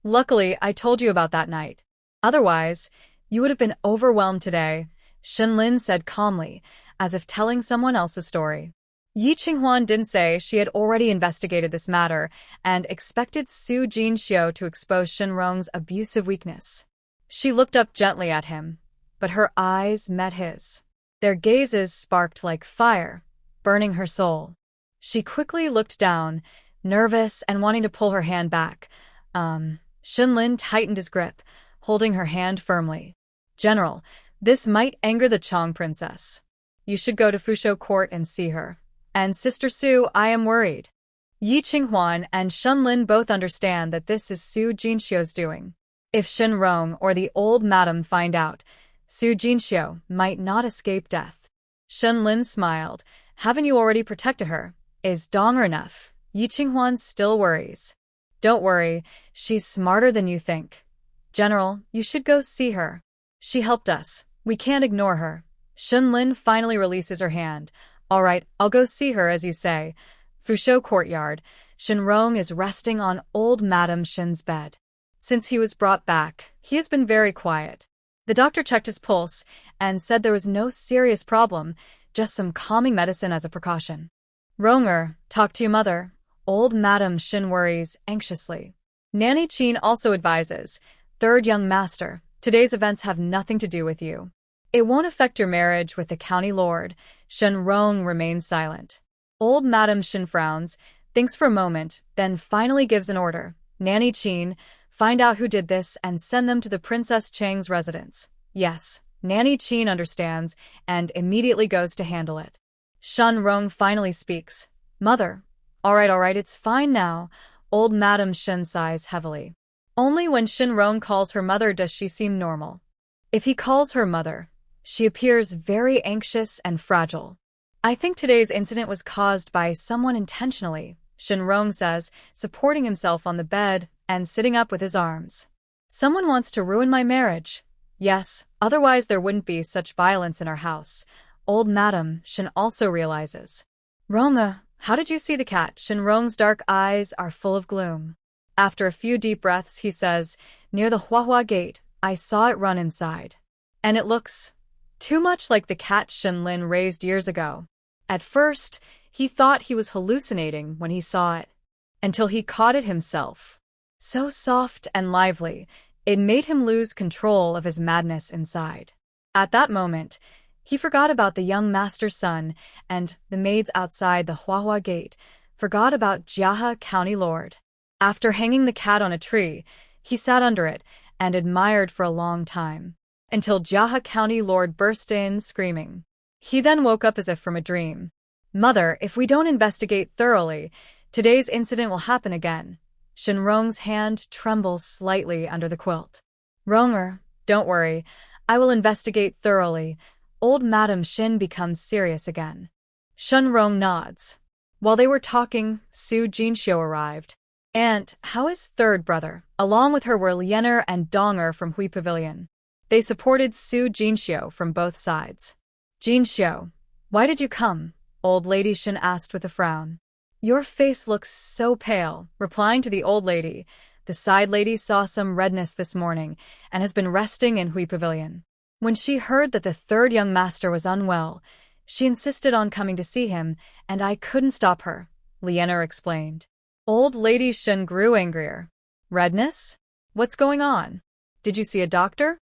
"Luckily, I told you about that night. Otherwise, you would have been overwhelmed today," Shenlin said calmly, as if telling someone else's story. Yi Qinghuan didn't say she had already investigated this matter and expected Su Jinxiu to expose Shenrong's abusive weakness. She looked up gently at him, but her eyes met his. Their gazes sparked like fire, burning her soul. She quickly looked down, nervous and wanting to pull her hand back. Shenlin tightened his grip, holding her hand firmly. "General, this might anger the Chang princess. You should go to Fusho court and see her. And Sister Su, I am worried." Yi Qinghuan and Shenlin both understand that this is Su Jinxiu's doing. If Shenrong or the old madam find out, Su Jinxiu might not escape death. Shenlin smiled. "Haven't you already protected her? Is Donger enough?" Yi Qinghuan still worries. "Don't worry, she's smarter than you think. General, you should go see her. She helped us. We can't ignore her." Shenlin finally releases her hand. "All right, I'll go see her as you say." Fusho courtyard. Shenrong is resting on old Madame Shen's bed. Since he was brought back, he has been very quiet. The doctor checked his pulse and said there was no serious problem, just some calming medicine as a precaution. "Ronger, talk to your mother." Old Madame Shen worries anxiously. Nanny Qin also advises, "Third young master, today's events have nothing to do with you. It won't affect your marriage with the county lord." Shenrong remains silent. Old Madame Shen frowns, thinks for a moment, then finally gives an order. "Nanny Qin, find out who did this and send them to the Princess Chang's residence." Yes, Nanny Qin understands and immediately goes to handle it. Shenrong finally speaks. "Mother." All right, it's fine now." Old Madame Shen sighs heavily. Only when Shenrong calls her mother does she seem normal. If he calls her mother, she appears very anxious and fragile. "I think today's incident was caused by someone intentionally," Shenrong says, supporting himself on the bed and sitting up with his arms. "Someone wants to ruin my marriage." "Yes, otherwise there wouldn't be such violence in our house." Old Madame Shen also realizes. "Ronga, how did you see the cat?" Shenrong's dark eyes are full of gloom. After a few deep breaths, he says, "Near the Huahua gate, I saw it run inside. And it looks too much like the cat Shenlin raised years ago." At first, he thought he was hallucinating when he saw it, until he caught it himself. So soft and lively, it made him lose control of his madness inside. At that moment, he forgot about the young master's son and the maids outside the Huahua gate, forgot about Jiahe County Lord. After hanging the cat on a tree, he sat under it and admired for a long time, until Jiahe County Lord burst in, screaming. He then woke up as if from a dream. "Mother, if we don't investigate thoroughly, today's incident will happen again." Shenrong's hand trembles slightly under the quilt. "Ronger, don't worry. I will investigate thoroughly." Old Madame Shen becomes serious again. Shenrong nods. While they were talking, Su Jinxiu arrived. "Aunt, how is third brother?" Along with her were Liener and Donger from Hui Pavilion. They supported Su Jinxiu from both sides. "Jinxiu, why did you come?" Old Lady Shen asked with a frown. "Your face looks so pale." Replying to the old lady, the side lady saw some redness this morning and has been resting in Hui Pavilion. When she heard that the third young master was unwell, She insisted on coming to see him, and I couldn't stop her, Liena explained. Old Lady Shin grew angrier. Redness? What's going on? Did you see a doctor?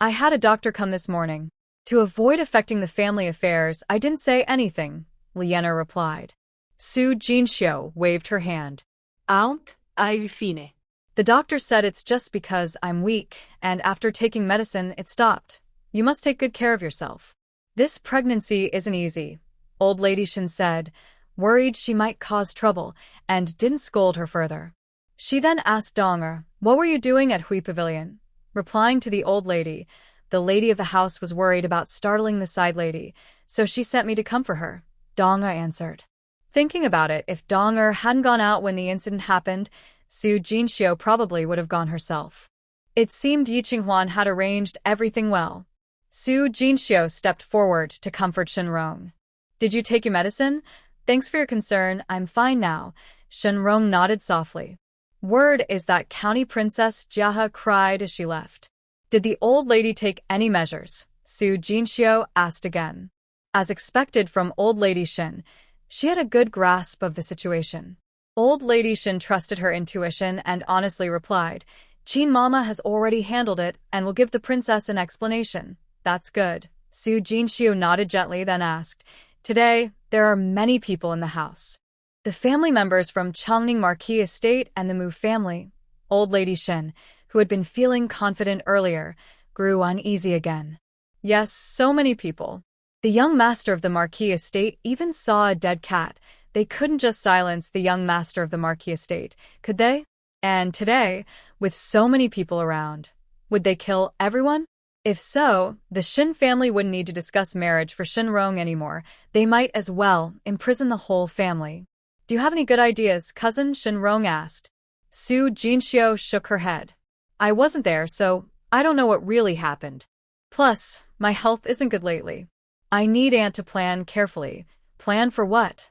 I had a doctor come this morning. To avoid affecting the family affairs, I didn't say anything, Liena replied. Su Jinxiu waved her hand. Aunt, ai fine. The doctor said it's just because I'm weak, and after taking medicine, it stopped. You must take good care of yourself. This pregnancy isn't easy, Old Lady Shin said, worried she might cause trouble, and didn't scold her further. She then asked Donger, what were you doing at Hui Pavilion? Replying to the old lady, the lady of the house was worried about startling the side lady, so she sent me to comfort her, Donger answered. Thinking about it, if Donger hadn't gone out when the incident happened, Su Jinxiu probably would have gone herself. It seemed Yi Qinghuan had arranged everything well. Su Jinxiu stepped forward to comfort Shenrong. Did you take your medicine? Thanks for your concern, I'm fine now, Shenrong nodded softly. Word is that County Princess Jiahe cried as she left. Did the old lady take any measures? Su Jinxiu asked again. As expected from Old Lady Shin, she had a good grasp of the situation. Old Lady Shin trusted her intuition and honestly replied, Qin Mama has already handled it and will give the princess an explanation. That's good. Su Jinxiu nodded gently, then asked, Today, there are many people in the house. The family members from Chongning Marquis Estate and the Mu family. Old Lady Shin, who had been feeling confident earlier, grew uneasy again. Yes, so many people. The young master of the Marquis Estate even saw a dead cat. They couldn't just silence the young master of the Marquis Estate, could they? And today, with so many people around, would they kill everyone? If so, the Shin family wouldn't need to discuss marriage for Shenrong anymore. They might as well imprison the whole family. Do you have any good ideas, cousin? Shenrong asked. Su Jinxiu shook her head. I wasn't there, so I don't know what really happened. Plus, my health isn't good lately. I need Aunt to plan carefully. Plan for what?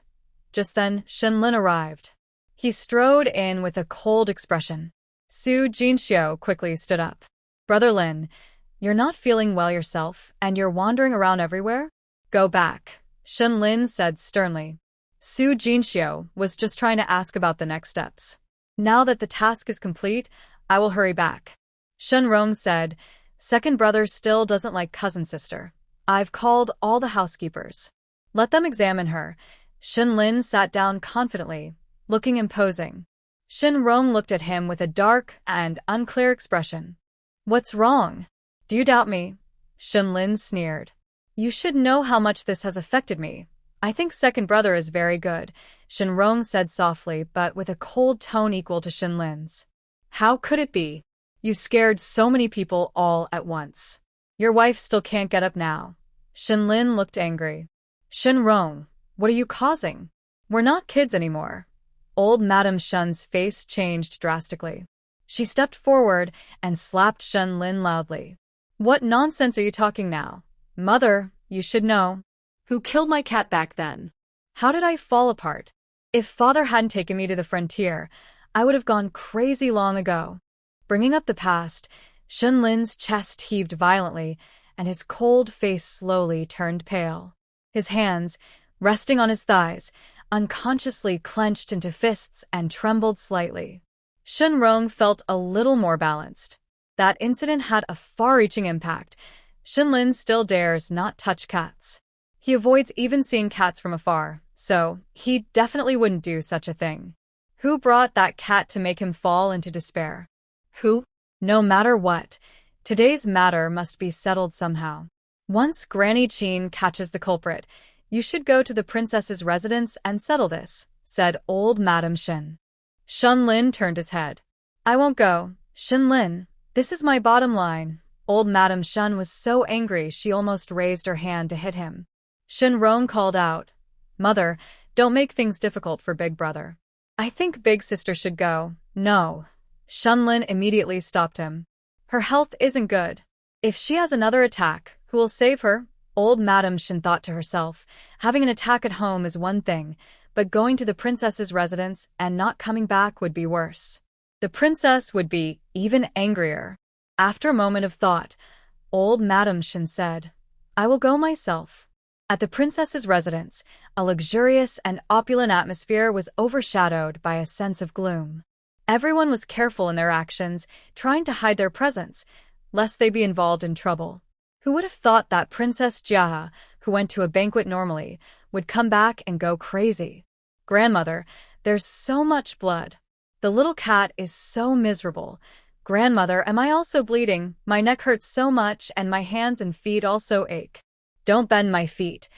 Just then, Shenlin arrived. He strode in with a cold expression. Su Jinxiu quickly stood up. Brother Lin, you're not feeling well yourself, and you're wandering around everywhere? Go back, Shenlin said sternly. Su Jinxiu was just trying to ask about the next steps. Now that the task is complete, I will hurry back. Shenrong said, Second brother still doesn't like cousin sister. I've called all the housekeepers. Let them examine her. Shenlin sat down confidently, looking imposing. Shenrong looked at him with a dark and unclear expression. What's wrong? Do you doubt me? Shenlin sneered. You should know how much this has affected me. I think second brother is very good, Shenrong said softly but with a cold tone equal to Shenlin's. How could it be? You scared so many people all at once. Your wife still can't get up now. Shenlin looked angry. Shenrong, what are you causing? We're not kids anymore. Old Madame Shen's face changed drastically. She stepped forward and slapped Shenlin loudly. What nonsense are you talking now? Mother, you should know. Who killed my cat back then? How did I fall apart? If father hadn't taken me to the frontier, I would have gone crazy long ago. Bringing up the past, Shenlin's chest heaved violently, and his cold face slowly turned pale. His hands, resting on his thighs, unconsciously clenched into fists and trembled slightly. Shenrong felt a little more balanced. That incident had a far-reaching impact. Shenlin still dares not touch cats. He avoids even seeing cats from afar, so he definitely wouldn't do such a thing. Who brought that cat to make him fall into despair? Who? No matter what, today's matter must be settled somehow. Once Granny Qin catches the culprit, you should go to the princess's residence and settle this, said old Madame Shin. Shenlin turned his head. I won't go, Shenlin. This is my bottom line. Old Madame Shen was so angry she almost raised her hand to hit him. Shenrong called out, Mother, don't make things difficult for big brother. I think big sister should go. No. Shenlin immediately stopped him. Her health isn't good. If she has another attack, who will save her? Old Madame Shen thought to herself, having an attack at home is one thing, but going to the princess's residence and not coming back would be worse. The princess would be even angrier. After a moment of thought, old Madame Shen said, I will go myself. At the princess's residence, a luxurious and opulent atmosphere was overshadowed by a sense of gloom. Everyone was careful in their actions, trying to hide their presence, lest they be involved in trouble. Who would have thought that Princess Jia, who went to a banquet normally, would come back and go crazy? Grandmother, there's so much blood. The little cat is so miserable. Grandmother, am I also bleeding? My neck hurts so much and my hands and feet also ache. Don't bend my feet.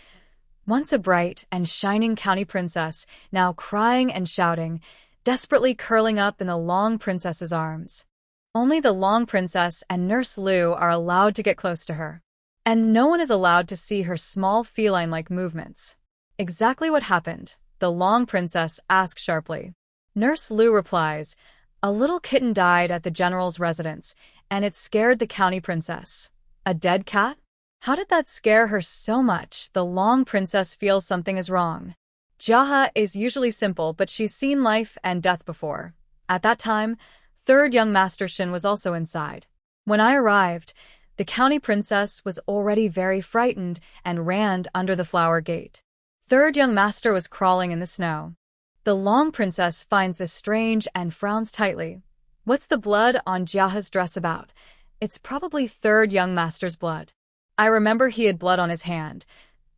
Once a bright and shining county princess, now crying and shouting, desperately curling up in the long princess's arms. Only the long princess and Nurse Lu are allowed to get close to her. And no one is allowed to see her small feline-like movements. Exactly what happened? The long princess asks sharply. Nurse Lu replies, a little kitten died at the general's residence, and it scared the county princess. A dead cat? How did that scare her so much? The long princess feels something is wrong. Jaha is usually simple, but she's seen life and death before. At that time, third young Master Shin was also inside. When I arrived, the county princess was already very frightened and ran under the flower gate. Third young master was crawling in the snow. The long princess finds this strange and frowns tightly. What's the blood on Jaha's dress about? It's probably third young master's blood. I remember he had blood on his hand.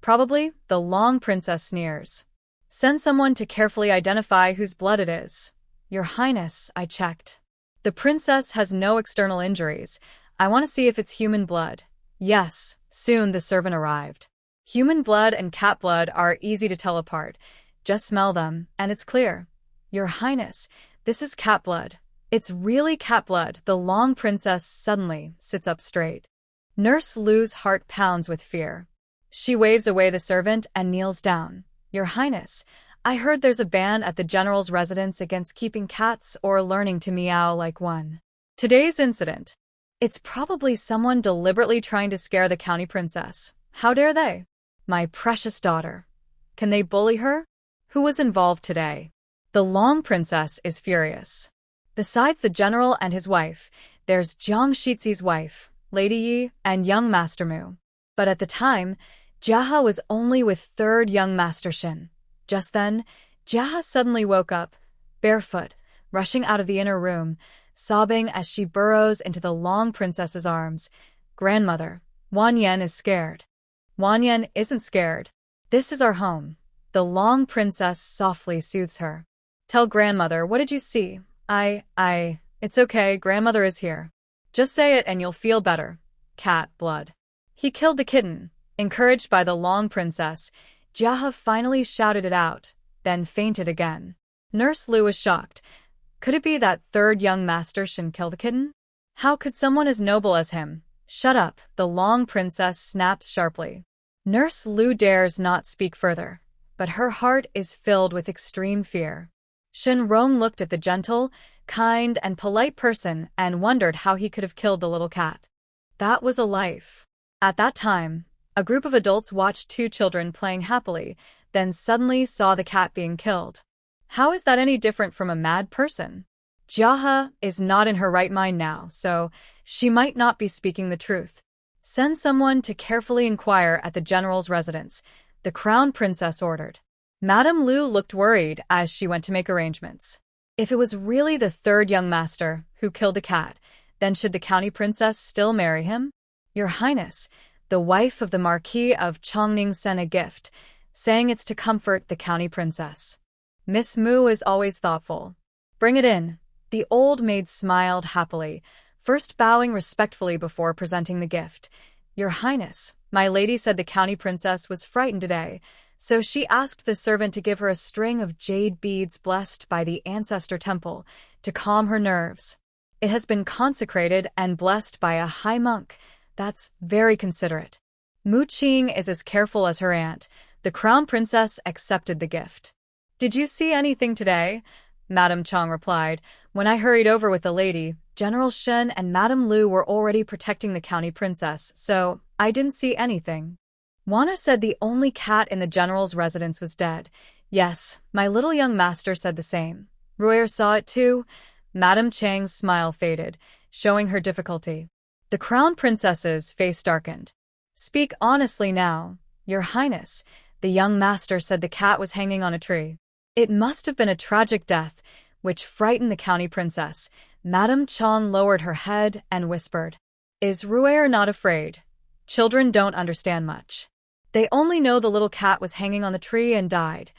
Probably, the long princess sneers. Send someone to carefully identify whose blood it is. Your Highness, I checked. The princess has no external injuries. I want to see if it's human blood. Yes, soon the servant arrived. Human blood and cat blood are easy to tell apart. Just smell them, and it's clear. Your Highness, this is cat blood. It's really cat blood. The long princess suddenly sits up straight. Nurse Lu's heart pounds with fear. She waves away the servant and kneels down. Your Highness, I heard there's a ban at the general's residence against keeping cats or learning to meow like one. Today's incident. It's probably someone deliberately trying to scare the county princess. How dare they? My precious daughter. Can they bully her? Who was involved today? The long princess is furious. Besides the general and his wife, there's Jiang Shizi's wife, Lady Yi, and young Master Mu. But at the time, Jaha was only with third young Master Shin. Just then, Jaha suddenly woke up, barefoot, rushing out of the inner room, sobbing as she burrows into the long princess's arms. Grandmother, Wan Yan is scared. Wan Yan isn't scared. This is our home. The long princess softly soothes her. Tell grandmother, what did you see? It's okay, grandmother is here. Just say it and you'll feel better. Cat blood. He killed the kitten. Encouraged by the long princess, Jaha finally shouted it out, then fainted again. Nurse Lu was shocked. Could it be that third young master Shin killed the kitten? How could someone as noble as him? Shut up, the long princess snaps sharply. Nurse Lu dares not speak further, but her heart is filled with extreme fear. Shin Rong looked at the gentle, kind, and polite person and wondered how he could have killed the little cat. That was a life. At that time, a group of adults watched two children playing happily, then suddenly saw the cat being killed. How is that any different from a mad person? Jaha is not in her right mind now, so she might not be speaking the truth. Send someone to carefully inquire at the general's residence, the crown princess ordered. Madame Lu looked worried as she went to make arrangements. If it was really the third young master who killed the cat, then should the county princess still marry him? Your Highness, the wife of the Marquis of Chongning sent a gift, saying it's to comfort the county princess. Miss Mu is always thoughtful. Bring it in. The old maid smiled happily, first bowing respectfully before presenting the gift. Your Highness, my lady said the county princess was frightened today, so she asked the servant to give her a string of jade beads blessed by the ancestor temple to calm her nerves. It has been consecrated and blessed by a high monk. That's very considerate. Mu Qing is as careful as her aunt. The crown princess accepted the gift. Did you see anything today? Madame Chang replied. When I hurried over with the lady, General Shen and Madame Lu were already protecting the county princess, so I didn't see anything. Wana said the only cat in the general's residence was dead. Yes, my little young master said the same. Royer saw it too. Madame Chang's smile faded, showing her difficulty. The crown princess's face darkened. Speak honestly now. Your Highness, the young master said the cat was hanging on a tree. It must have been a tragic death, which frightened the county princess. Madame Chong lowered her head and whispered, Is Ruer not afraid? Children don't understand much. They only know the little cat was hanging on the tree and died.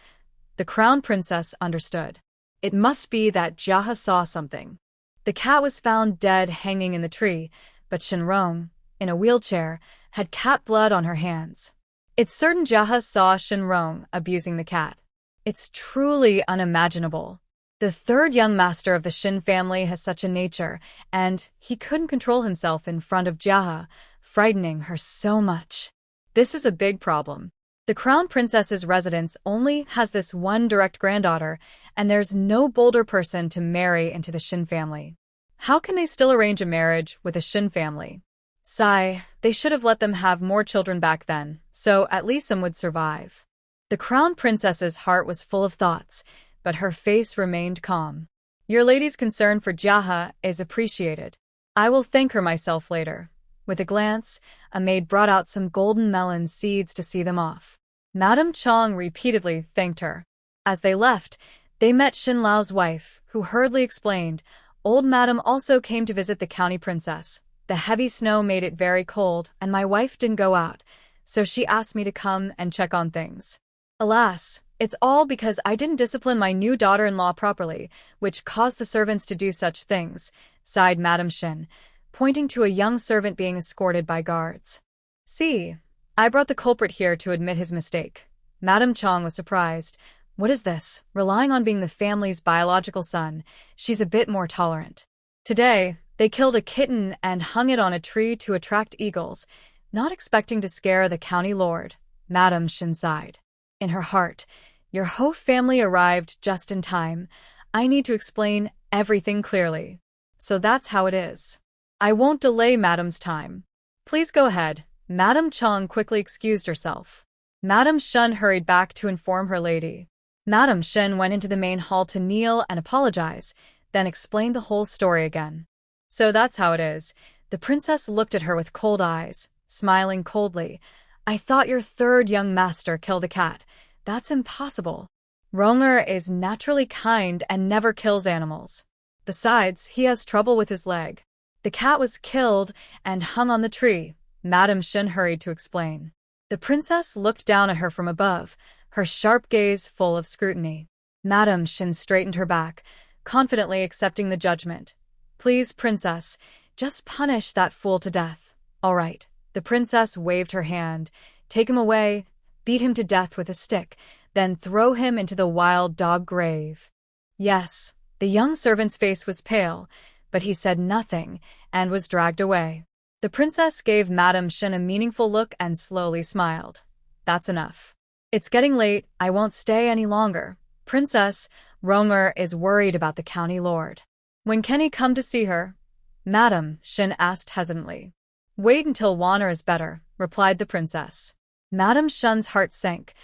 The crown princess understood. It must be that Jaha saw something. The cat was found dead hanging in the tree, but Shenrong, in a wheelchair, had cat blood on her hands. It's certain Jaha saw Shenrong abusing the cat. It's truly unimaginable. The third young master of the Shin family has such a nature, and he couldn't control himself in front of Jaha, frightening her so much. This is a big problem. The crown princess's residence only has this one direct granddaughter, and there's no bolder person to marry into the Shin family. How can they still arrange a marriage with a Shin family? Sigh, they should have let them have more children back then, so at least some would survive. The crown princess's heart was full of thoughts, but her face remained calm. Your lady's concern for Jaha is appreciated. I will thank her myself later. With a glance, a maid brought out some golden melon seeds to see them off. Madame Chong repeatedly thanked her. As they left, they met Xin Lao's wife, who hurriedly explained, Old Madame also came to visit the county princess. The heavy snow made it very cold, and my wife didn't go out, so she asked me to come and check on things. Alas, it's all because I didn't discipline my new daughter-in-law properly, which caused the servants to do such things, sighed Madame Shin, pointing to a young servant being escorted by guards. See, I brought the culprit here to admit his mistake. Madame Chong was surprised. What is this? Relying on being the family's biological son, she's a bit more tolerant. Today, they killed a kitten and hung it on a tree to attract eagles, not expecting to scare the county lord. Madame Shin sighed. In her heart, your whole family arrived just in time. I need to explain everything clearly. So that's how it is. I won't delay Madame's time. Please go ahead. Madame Chong quickly excused herself. Madame Shun hurried back to inform her lady. Madame Shin went into the main hall to kneel and apologize, then explained the whole story again. So that's how it is. The princess looked at her with cold eyes, smiling coldly. I thought your third young master killed a cat. That's impossible. Ronger is naturally kind and never kills animals. Besides, he has trouble with his leg. The cat was killed and hung on the tree, Madame Shin hurried to explain. The princess looked down at her from above, her sharp gaze full of scrutiny. Madame Shin straightened her back, confidently accepting the judgment. Please, princess, just punish that fool to death. All right. The princess waved her hand. Take him away, beat him to death with a stick, then throw him into the wild dog grave. Yes, the young servant's face was pale, but he said nothing and was dragged away. The princess gave Madame Shin a meaningful look and slowly smiled. That's enough. It's getting late, I won't stay any longer. Princess, Ronger is worried about the county lord. When can he come to see her? Madame Shin asked hesitantly. Wait until Wanner is better, replied the princess. Madame Shun's heart sank.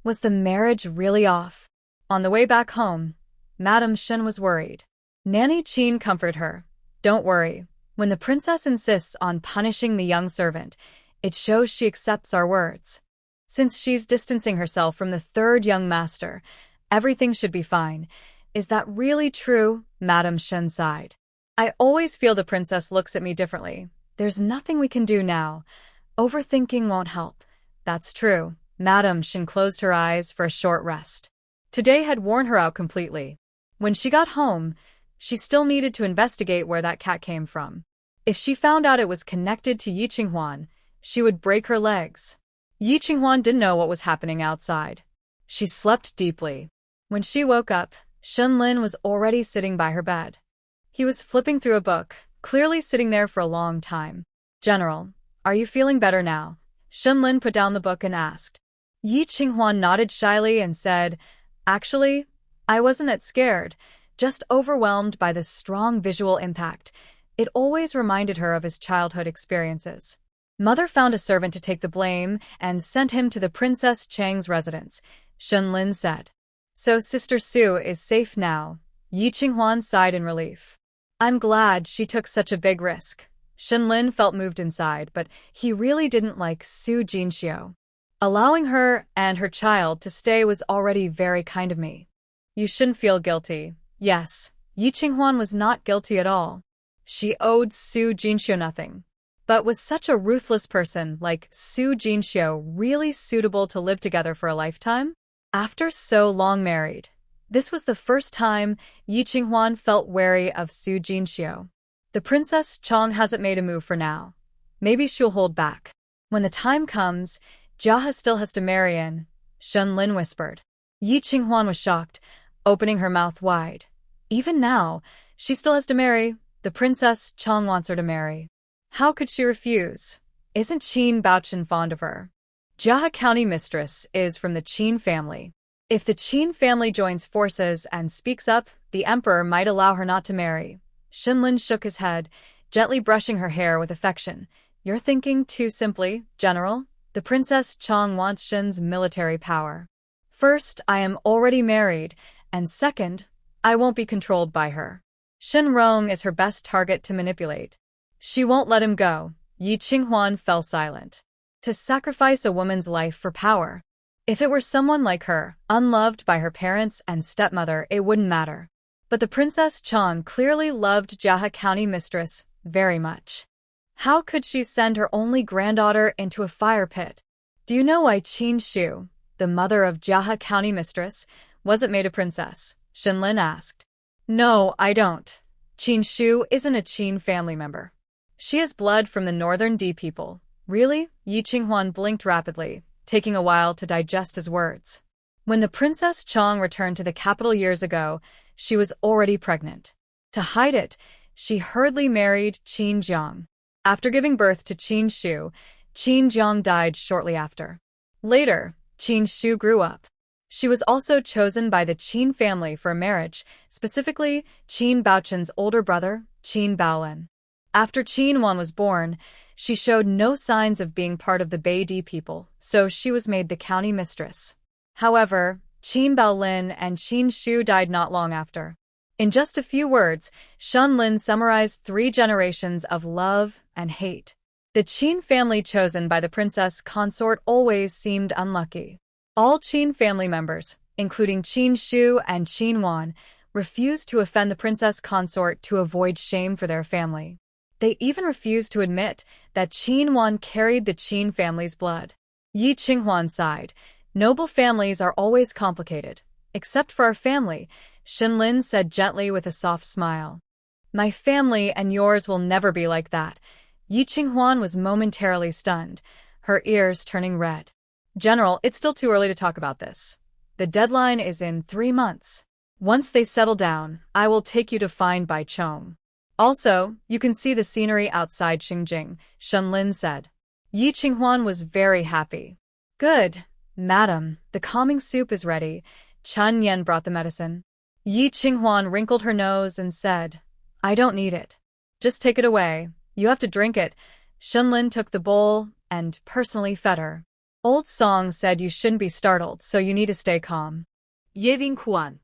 Was the marriage really off? On the way back home, Madame Shin was worried. Nanny Chin comforted her. Don't worry. When the princess insists on punishing the young servant, it shows she accepts our words. Since she's distancing herself from the third young master, everything should be fine. Is that really true? Madame Shin sighed. I always feel the princess looks at me differently. There's nothing we can do now. Overthinking won't help. That's true. Madame Shin closed her eyes for a short rest. Today had worn her out completely. When she got home, she still needed to investigate where that cat came from. If she found out it was connected to Yi Qinghuan, she would break her legs. Yi Qinghuan didn't know what was happening outside. She slept deeply. When she woke up, Shun Lin was already sitting by her bed. He was flipping through a book, clearly sitting there for a long time. General, are you feeling better now? Shun Lin put down the book and asked. Yi Qinghuan nodded shyly and said, Actually, I wasn't that scared, just overwhelmed by the strong visual impact. It always reminded her of his childhood experiences. Mother found a servant to take the blame and sent him to the Princess Chang's residence, Shun Lin said. So Sister Su is safe now. Yi Qinghuan sighed in relief. I'm glad she took such a big risk. Shun Lin felt moved inside, but he really didn't like Su Jinxiu. Allowing her and her child to stay was already very kind of me. You shouldn't feel guilty. Yes, Yi Qinghuan was not guilty at all. She owed Su Jinxiu nothing. But was such a ruthless person like Su Jinxiu really suitable to live together for a lifetime? After so long married, this was the first time Yi Qinghuan felt wary of Su Jinxiu. The Princess Chong hasn't made a move for now. Maybe she'll hold back. When the time comes, Jia still has to marry in, Shen Lin whispered. Yi Qinghuan was shocked, opening her mouth wide. Even now, she still has to marry. The Princess Chong wants her to marry. How could she refuse? Isn't Qin Baochen fond of her? Jia County Mistress is from the Qin family. If the Qin family joins forces and speaks up, the emperor might allow her not to marry. Shenlin shook his head, gently brushing her hair with affection. You're thinking too simply, General. The Princess Chong wants Shen's military power. First, I am already married, and second, I won't be controlled by her. Shen Rong is her best target to manipulate. She won't let him go. Yi Qinghuan fell silent. To sacrifice a woman's life for power. If it were someone like her, unloved by her parents and stepmother, it wouldn't matter. But the Princess Chong clearly loved Jia County Mistress very much. How could she send her only granddaughter into a fire pit? Do you know why Qin Shu, the mother of Jia County Mistress, wasn't made a princess? Shenlin asked. No, I don't. Qin Shu isn't a Qin family member. She has blood from the northern D people. Really? Yi Qinghuan blinked rapidly, taking a while to digest his words. When the Princess Chong returned to the capital years ago, she was already pregnant. To hide it, she hurriedly married Qin Jiang. After giving birth to Qin Shu, Qin Jiang died shortly after. Later, Qin Shu grew up. She was also chosen by the Qin family for a marriage, specifically Qin Baochen's older brother, Qin Baolin. After Qin Wan was born, she showed no signs of being part of the Beidi people, so she was made the county mistress. However, Qin Baolin and Qin Shu died not long after. In just a few words, Shen Lin summarized 3 generations of love and hate. The Qin family chosen by the princess consort always seemed unlucky. All Qin family members, including Qin Shu and Qin Wan, refused to offend the princess consort to avoid shame for their family. They even refused to admit that Qin Wan carried the Qin family's blood. Yi Qinghuan sighed. Noble families are always complicated. Except for our family, Shenlin said gently with a soft smile. My family and yours will never be like that. Yi Qinghuan was momentarily stunned, her ears turning red. General, it's still too early to talk about this. The deadline is in 3 months. Once they settle down, I will take you to find Bai Chong. Also, you can see the scenery outside Xingjing, Shenlin said. Yi Qinghuan was very happy. Good, madam, the calming soup is ready. Chen Yan brought the medicine. Yi Qinghuan wrinkled her nose and said, I don't need it. Just take it away. You have to drink it. Shenlin took the bowl and personally fed her. Old song said you shouldn't be startled, so you need to stay calm. Yeving Kuan.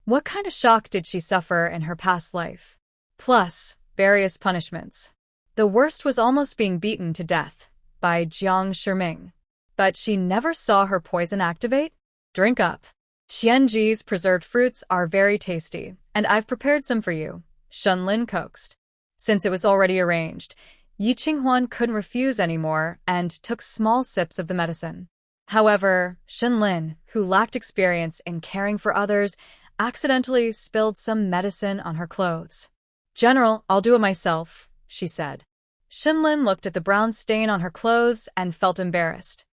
What kind of shock did she suffer in her past life? Plus, various punishments. The worst was almost being beaten to death by Jiang Shiming. But she never saw her poison activate? Drink up. Qianji's preserved fruits are very tasty, and I've prepared some for you, Shenlin coaxed. Since it was already arranged, Yi Qinghuan couldn't refuse anymore and took small sips of the medicine. However, Shenlin, who lacked experience in caring for others, accidentally spilled some medicine on her clothes. General, I'll do it myself, she said. Shenlin looked at the brown stain on her clothes and felt embarrassed.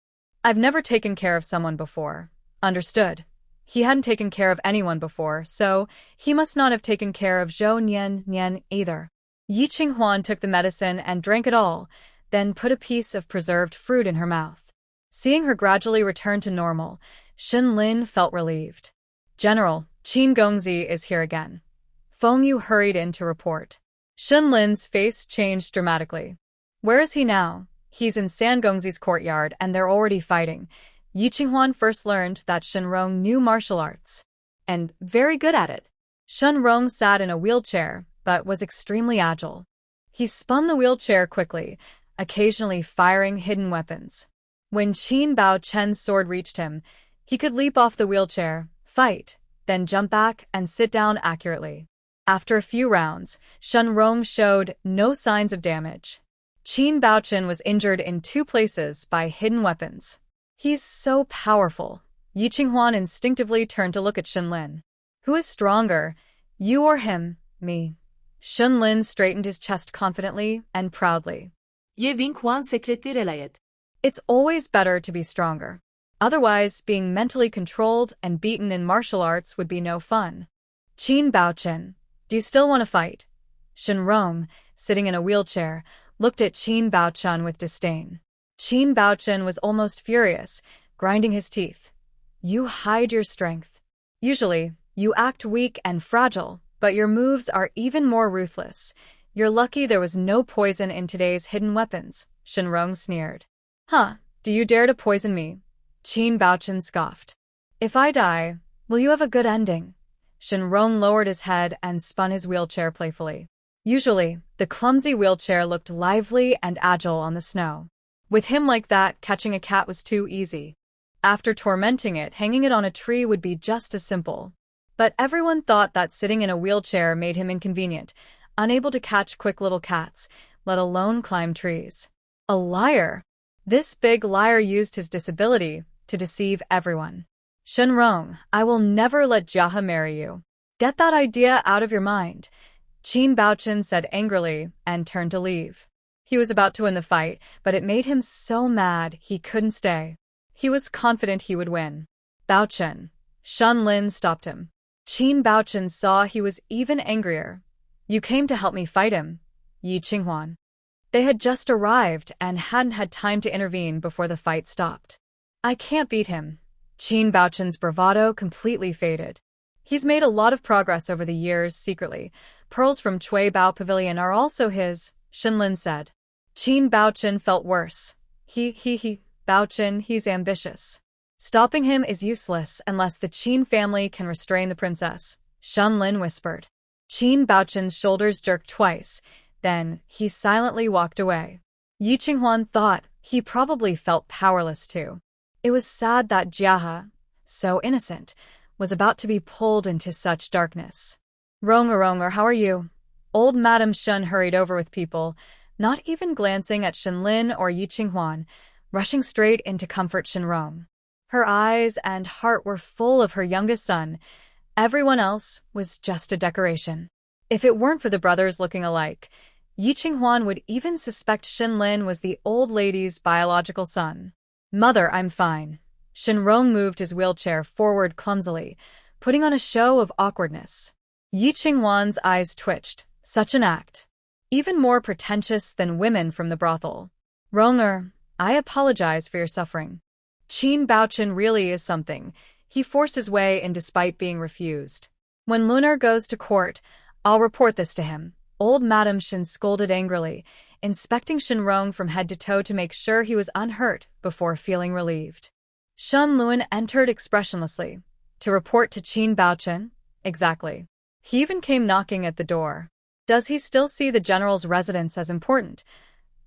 I've never taken care of someone before. Understood. He hadn't taken care of anyone before, so he must not have taken care of Zhou Nian either. Yi Qinghuan took the medicine and drank it all, then put a piece of preserved fruit in her mouth. Seeing her gradually return to normal, Shenlin felt relieved. General, Qin Gongzi is here again. Feng Yu hurried in to report. Shenlin's face changed dramatically. Where is he now? He's in San Gongzi's courtyard and they're already fighting. Yi Qinghuan first learned that Shenrong knew martial arts. And very good at it. Shenrong sat in a wheelchair, but was extremely agile. He spun the wheelchair quickly, occasionally firing hidden weapons. When Qin Bao Chen's sword reached him, he could leap off the wheelchair, fight, then jump back and sit down accurately. After a few rounds, Shen Rong showed no signs of damage. Qin Baochen was injured in 2 places by hidden weapons. He's so powerful. Yi Qinghuan instinctively turned to look at Shenlin. Who is stronger, you or him? Me. Shenlin straightened his chest confidently and proudly. Ye Vinquan sekretti relayet. It's always better to be stronger. Otherwise, being mentally controlled and beaten in martial arts would be no fun. Qin Baochen, do you still want to fight? Shen Rong, sitting in a wheelchair, looked at Qin Baochen with disdain. Qin Baochen was almost furious, grinding his teeth. You hide your strength. Usually, you act weak and fragile, but your moves are even more ruthless. You're lucky there was no poison in today's hidden weapons, Shen Rong sneered. Huh, do you dare to poison me? Qin Baochen scoffed. If I die, will you have a good ending? Shen Rong lowered his head and spun his wheelchair playfully. Usually, the clumsy wheelchair looked lively and agile on the snow. With him like that, catching a cat was too easy. After tormenting it, hanging it on a tree would be just as simple. But everyone thought that sitting in a wheelchair made him inconvenient, unable to catch quick little cats, let alone climb trees. A liar! This big liar used his disability to deceive everyone. Shen Rong, I will never let Jiahe marry you. Get that idea out of your mind, Qin Baochen said angrily and turned to leave. He was about to win the fight, but it made him so mad he couldn't stay. He was confident he would win. Baochen. Shen Lin stopped him. Qin Baochen saw he was even angrier. You came to help me fight him, Yi Qinghuan. They had just arrived and hadn't had time to intervene before the fight stopped. I can't beat him. Qin Baochen's bravado completely faded. He's made a lot of progress over the years secretly. Pearls from Cui Bao Pavilion are also his, Shenlin said. Qin Baochen felt worse. Baochen, he's ambitious. Stopping him is useless unless the Qin family can restrain the princess, Shenlin whispered. Qin Baochen's shoulders jerked twice, then he silently walked away. Yi Qinghuan thought he probably felt powerless too. It was sad that Jiahe, so innocent, was about to be pulled into such darkness. Ronger, how are you? Old Madame Shen hurried over with people, not even glancing at Shenlin or Yi Qinghuan, rushing straight in to comfort Shenrong. Her eyes and heart were full of her youngest son. Everyone else was just a decoration. If it weren't for the brothers looking alike, Yi Qinghuan would even suspect Shenlin was the old lady's biological son. Mother, I'm fine. Shenrong moved his wheelchair forward clumsily, putting on a show of awkwardness. Yi Qinghuan's eyes twitched. Such an act. Even more pretentious than women from the brothel. Ronger, I apologize for your suffering. Qin Baochen really is something. He forced his way in despite being refused. When Lunar goes to court, I'll report this to him. Old Madame Shen scolded angrily, inspecting Shenrong from head to toe to make sure he was unhurt before feeling relieved. Shen Luan entered expressionlessly. To report to Qin Baochen? Exactly. He even came knocking at the door. Does he still see the general's residence as important?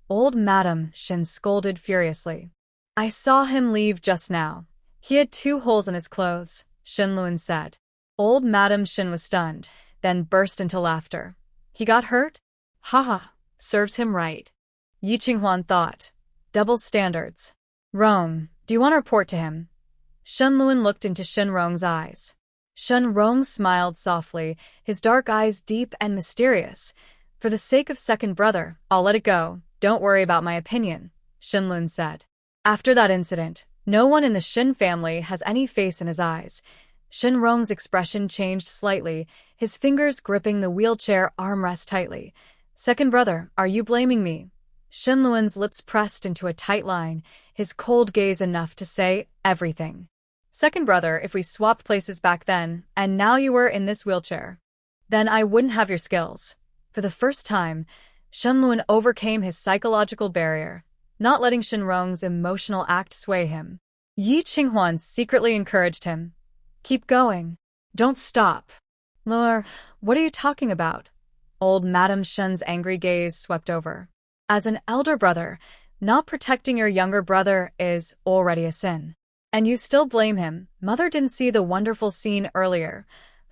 Old Madame Shen scolded furiously. I saw him leave just now. He had 2 holes in his clothes, Shen Luan said. Old Madame Shen was stunned, then burst into laughter. He got hurt? Haha, serves him right. Yi Qinghuan thought. Double standards. Rong, do you want to report to him? Shen Luan looked into Shenrong's eyes. Shenrong smiled softly, his dark eyes deep and mysterious. For the sake of second brother, I'll let it go. Don't worry about my opinion, Shenlun said. After that incident, no one in the Shen family has any face in his eyes. Shenrong's expression changed slightly, his fingers gripping the wheelchair armrest tightly. Second brother, are you blaming me? Shenluan's lips pressed into a tight line, his cold gaze enough to say everything. Second brother, if we swapped places back then, and now you were in this wheelchair, then I wouldn't have your skills. For the first time, Shenluan overcame his psychological barrier, not letting Shenrong's emotional act sway him. Yi Qinghuan secretly encouraged him. Keep going. Don't stop. Lord, what are you talking about? Old Madame Shen's angry gaze swept over. As an elder brother, Not protecting your younger brother is already a sin. And you still blame him. Mother didn't see the wonderful scene earlier.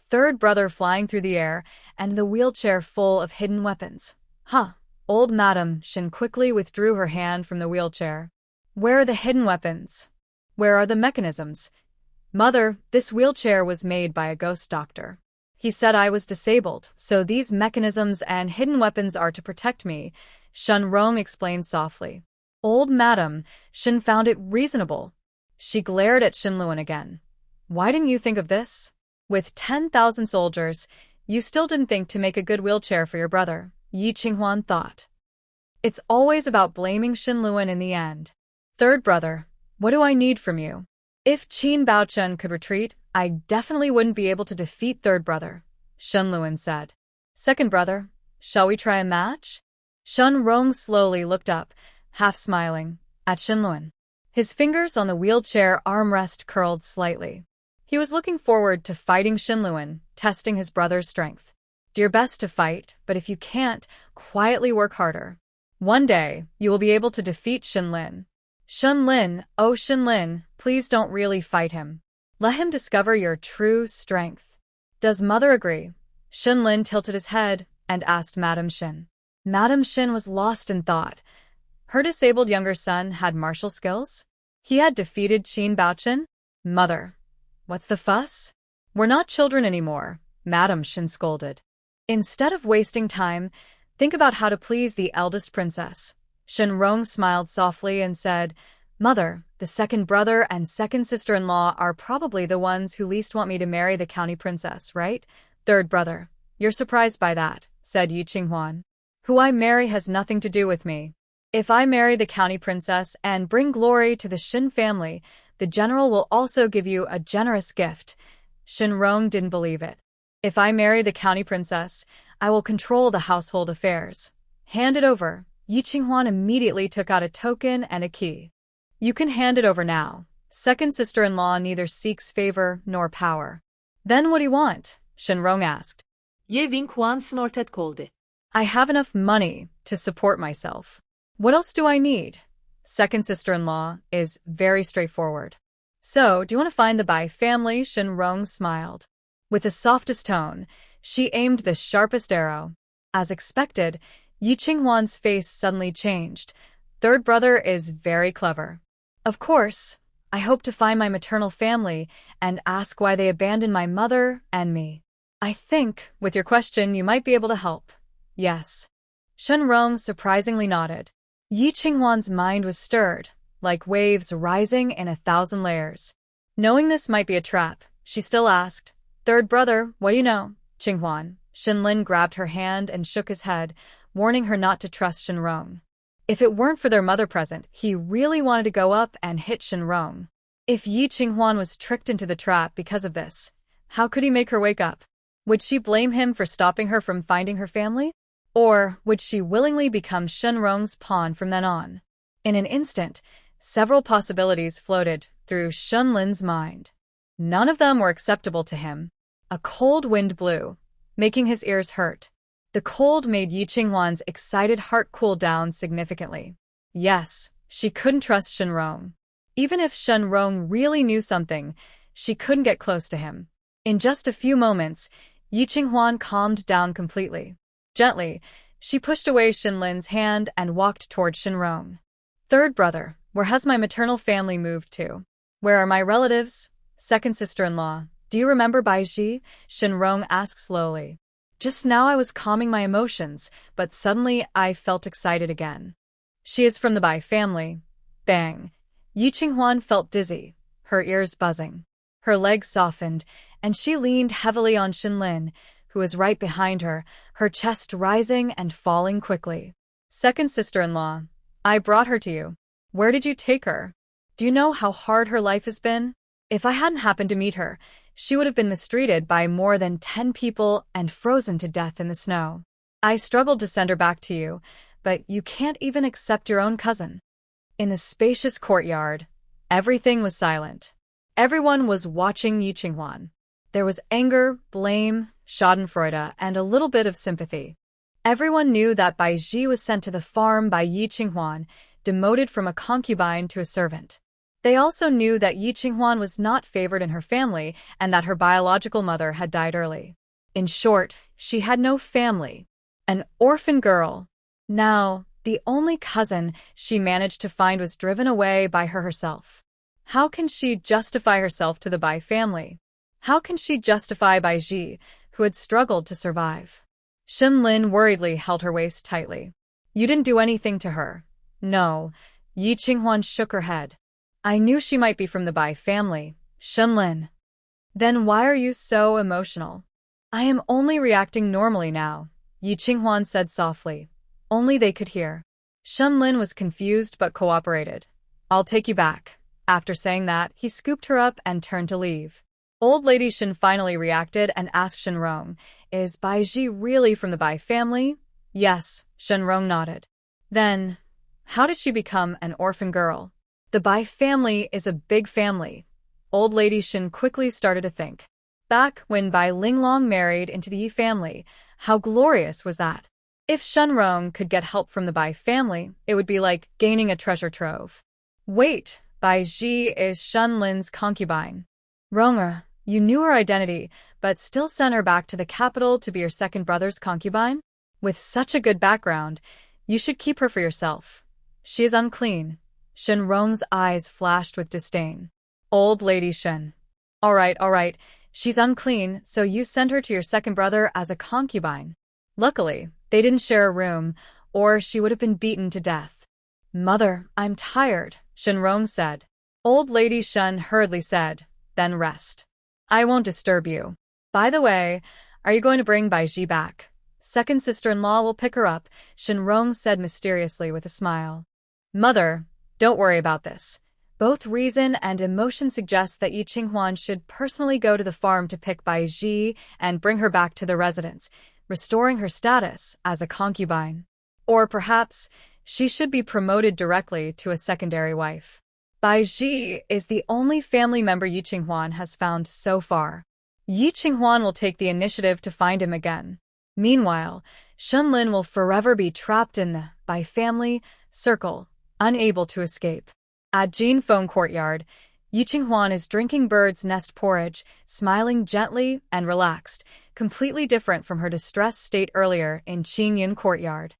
Third brother flying through the air, and the wheelchair full of hidden weapons. Huh. Old Madam Shin quickly withdrew her hand from the wheelchair. Where are the hidden weapons? Where are the mechanisms? Mother, this wheelchair was made by a ghost doctor. He said I was disabled, so these mechanisms and hidden weapons are to protect me, Shunrong explained softly. Old Madam Shin found it reasonable. She glared at Shinluan again. Why didn't you think of this? With 10,000 soldiers, you still didn't think to make a good wheelchair for your brother, Yi Qinghuan thought. It's always about blaming Shinluan in the end. Third brother, what do I need from you? If Qin Baochun could retreat, I definitely wouldn't be able to defeat third brother, Shenluan said. Second brother, shall we try a match? Shun Rong slowly looked up, half smiling, at Shenluan. His fingers on the wheelchair armrest curled slightly. He was looking forward to fighting Shenluan, testing his brother's strength. Do your best to fight, but if you can't, quietly work harder. One day, you will be able to defeat Shenlin. Shenlin, oh Shenlin, please don't really fight him. Let him discover your true strength. Does mother agree? Shenlin tilted his head and asked Madam Shin. Madam Shin was lost in thought. Her disabled younger son had martial skills? He had defeated Qin Baochun? Mother, what's the fuss? We're not children anymore, Madam Shin scolded. Instead of wasting time, think about how to please the eldest princess. Shenrong smiled softly and said, Mother, the second brother and second sister-in-law are probably the ones who least want me to marry the county princess, right? Third brother, you're surprised by that, said Yi Qinghuan. Who I marry has nothing to do with me. If I marry the county princess and bring glory to the Shin family, the general will also give you a generous gift. Shenrong didn't believe it. If I marry the county princess, I will control the household affairs. Hand it over. Yi Qinghuan immediately took out a token and a key. You can hand it over now. Second sister-in-law neither seeks favor nor power. Then what do you want? Shenrong asked. Yevin Kuan snorted koldi. I have enough money to support myself. What else do I need? Second sister-in-law is very straightforward. So, do you want to find the Bai family? Shenrong smiled. With the softest tone, she aimed the sharpest arrow. As expected, Yi Qinghuan's face suddenly changed. Third brother is very clever. Of course, I hope to find my maternal family and ask why they abandoned my mother and me. I think, with your question, you might be able to help. Yes. Shenrong surprisingly nodded. Yi Qinghuan's mind was stirred, like waves rising in 1,000 layers. Knowing this might be a trap, she still asked, Third brother, what do you know? Qinghuan. Shenlin grabbed her hand and shook his head, warning her not to trust Shenrong. If it weren't for their mother present, he really wanted to go up and hit Shenrong. If Yi Qinghuan was tricked into the trap because of this, how could he make her wake up? Would she blame him for stopping her from finding her family? Or would she willingly become Shenrong's pawn from then on? In an instant, several possibilities floated through Shenlin's mind. None of them were acceptable to him. A cold wind blew, making his ears hurt. The cold made Yi Qinghuan's excited heart cool down significantly. Yes, she couldn't trust Shenrong. Even if Shenrong really knew something, she couldn't get close to him. In just a few moments, Yi Qinghuan calmed down completely. Gently, she pushed away Shenlin's hand and walked toward Shenrong. Third brother, where has my maternal family moved to? Where are my relatives? Second sister-in-law, do you remember Baiji? Shenrong asked slowly. Just now I was calming my emotions, but suddenly I felt excited again. She is from the Bai family. Bang. Yi Qinghuan felt dizzy, her ears buzzing. Her legs softened, and she leaned heavily on Shenlin, who was right behind her, her chest rising and falling quickly. Second sister-in-law, I brought her to you. Where did you take her? Do you know how hard her life has been? If I hadn't happened to meet her, she would have been mistreated by more than 10 people and frozen to death in the snow. I struggled to send her back to you, but you can't even accept your own cousin. In the spacious courtyard, everything was silent. Everyone was watching Yi Qinghuan. There was anger, blame, schadenfreude, and a little bit of sympathy. Everyone knew that Baiji was sent to the farm by Yi Qinghuan. demoted from a concubine to a servant. They also knew that Yi Qinghuan was not favored in her family and that her biological mother had died early. In short, she had no family. An orphan girl. Now, the only cousin she managed to find was driven away by her herself. How can she justify herself to the Bai family? How can she justify Bai Ji, who had struggled to survive? Shen Lin worriedly held her waist tightly. You didn't do anything to her. No. Yi Qinghuan shook her head. I knew she might be from the Bai family, Shen Lin. Then why are you so emotional? I am only reacting normally now, Yi Qinghuan said softly. Only they could hear. Shen Lin was confused but cooperated. I'll take you back. After saying that, he scooped her up and turned to leave. Old Lady Shen finally reacted and asked Shenrong, is Bai Ji really from the Bai family? Yes, Shenrong nodded. Then, how did she become an orphan girl? The Bai family is a big family. Old Lady Shen quickly started to think. Back when Bai Linglong married into the Yi family, how glorious was that? If Shenrong could get help from the Bai family, it would be like gaining a treasure trove. Wait, Bai Ji is Shen Lin's concubine. Ronger, you knew her identity, but still sent her back to the capital to be your second brother's concubine? With such a good background, you should keep her for yourself. She is unclean. Shenrong's eyes flashed with disdain. Old Lady Shen. All right. She's unclean, so you sent her to your second brother as a concubine. Luckily, they didn't share a room, or she would have been beaten to death. Mother, I'm tired, Shenrong said. Old Lady Shen hurriedly said, then rest. I won't disturb you. By the way, are you going to bring Bai Ji back? Second sister-in-law will pick her up, Shenrong said mysteriously with a smile. Mother, don't worry about this. Both reason and emotion suggest that Yi Qinghuan should personally go to the farm to pick Bai Ji and bring her back to the residence, restoring her status as a concubine. Or perhaps she should be promoted directly to a secondary wife. Bai Ji is the only family member Yi Qinghuan has found so far. Yi Qinghuan will take the initiative to find him again. Meanwhile, Shen Lin will forever be trapped in the Bai family circle, unable to escape. At Jinfeng Courtyard, Yi Qinghuan is drinking bird's nest porridge, smiling gently and relaxed, completely different from her distressed state earlier in Qingyin Courtyard.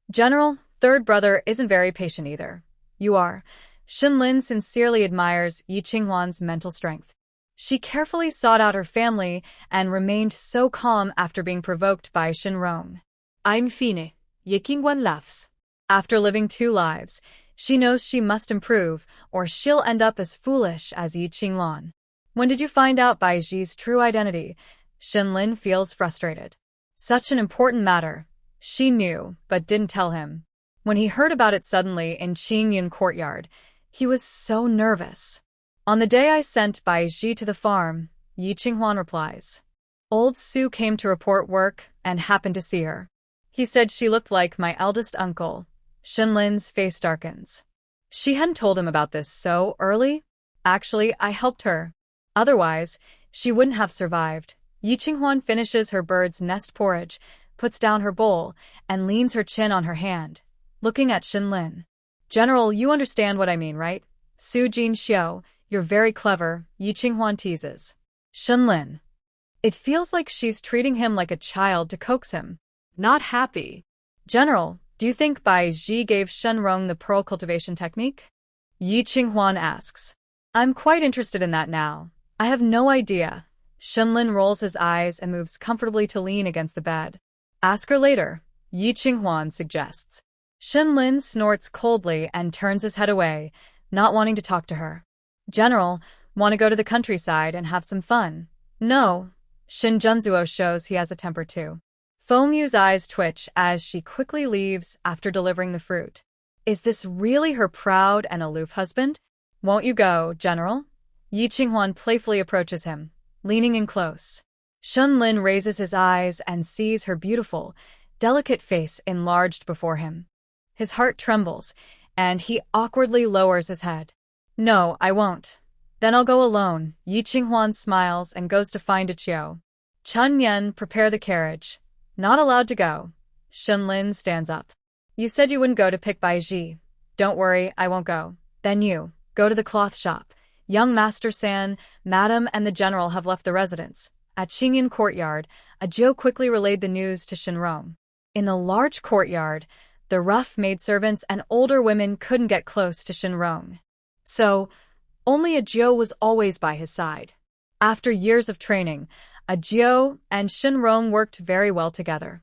General, third brother isn't very patient either. You are. Shen Lin sincerely admires Yi Qinghuan's mental strength. She carefully sought out her family and remained so calm after being provoked by Shenrong. I'm fine. Yi Qinghuan laughs. After living two lives, she knows she must improve, or she'll end up as foolish as Yi Qinghuan. When did you find out Bai Ji's true identity? Shen Lin feels frustrated. Such an important matter. She knew, but didn't tell him. When he heard about it suddenly in Qingyin Courtyard, he was so nervous. On the day I sent Bai Ji to the farm, Yi Qinghuan replies. Old Su came to report work and happened to see her. He said she looked like my eldest uncle. Shen Lin's face darkens. She hadn't told him about this so early. Actually, I helped her. Otherwise, she wouldn't have survived. Yi Qinghuan finishes her bird's nest porridge, puts down her bowl, and leans her chin on her hand, looking at Shen Lin. General, you understand what I mean, right? Su Jin Xiao, you're very clever, Yi Qinghuan teases. Shen Lin. It feels like she's treating him like a child to coax him. Not happy. General, do you think Bai Ji gave Shenrong the pearl cultivation technique? Yi Qinghuan asks. I'm quite interested in that now. I have no idea. Shen Lin rolls his eyes and moves comfortably to lean against the bed. Ask her later, Yi Qinghuan suggests. Shen Lin snorts coldly and turns his head away, not wanting to talk to her. General, want to go to the countryside and have some fun? No. Shin Junzuo shows he has a temper too. Feng Yu's eyes twitch as she quickly leaves after delivering the fruit. Is this really her proud and aloof husband? Won't you go, General? Yi Qinghuan playfully approaches him, leaning in close. Shen Lin raises his eyes and sees her beautiful, delicate face enlarged before him. His heart trembles, and he awkwardly lowers his head. No, I won't. Then I'll go alone. Yi Qinghuan smiles and goes to find a Chiao. Chun Yen, prepare the carriage. Not allowed to go. Shen Lin stands up. You said you wouldn't go to pick Bai Ji. Don't worry, I won't go. Then you, go to the cloth shop. Young Master San, Madam, and the general have left the residence. At Qingyan Courtyard, Ajo quickly relayed the news to Shinrong. In the large courtyard, the rough maidservants and older women couldn't get close to Shinrong. So, only Ajo was always by his side. After years of training, Ajo and Shinrong worked very well together.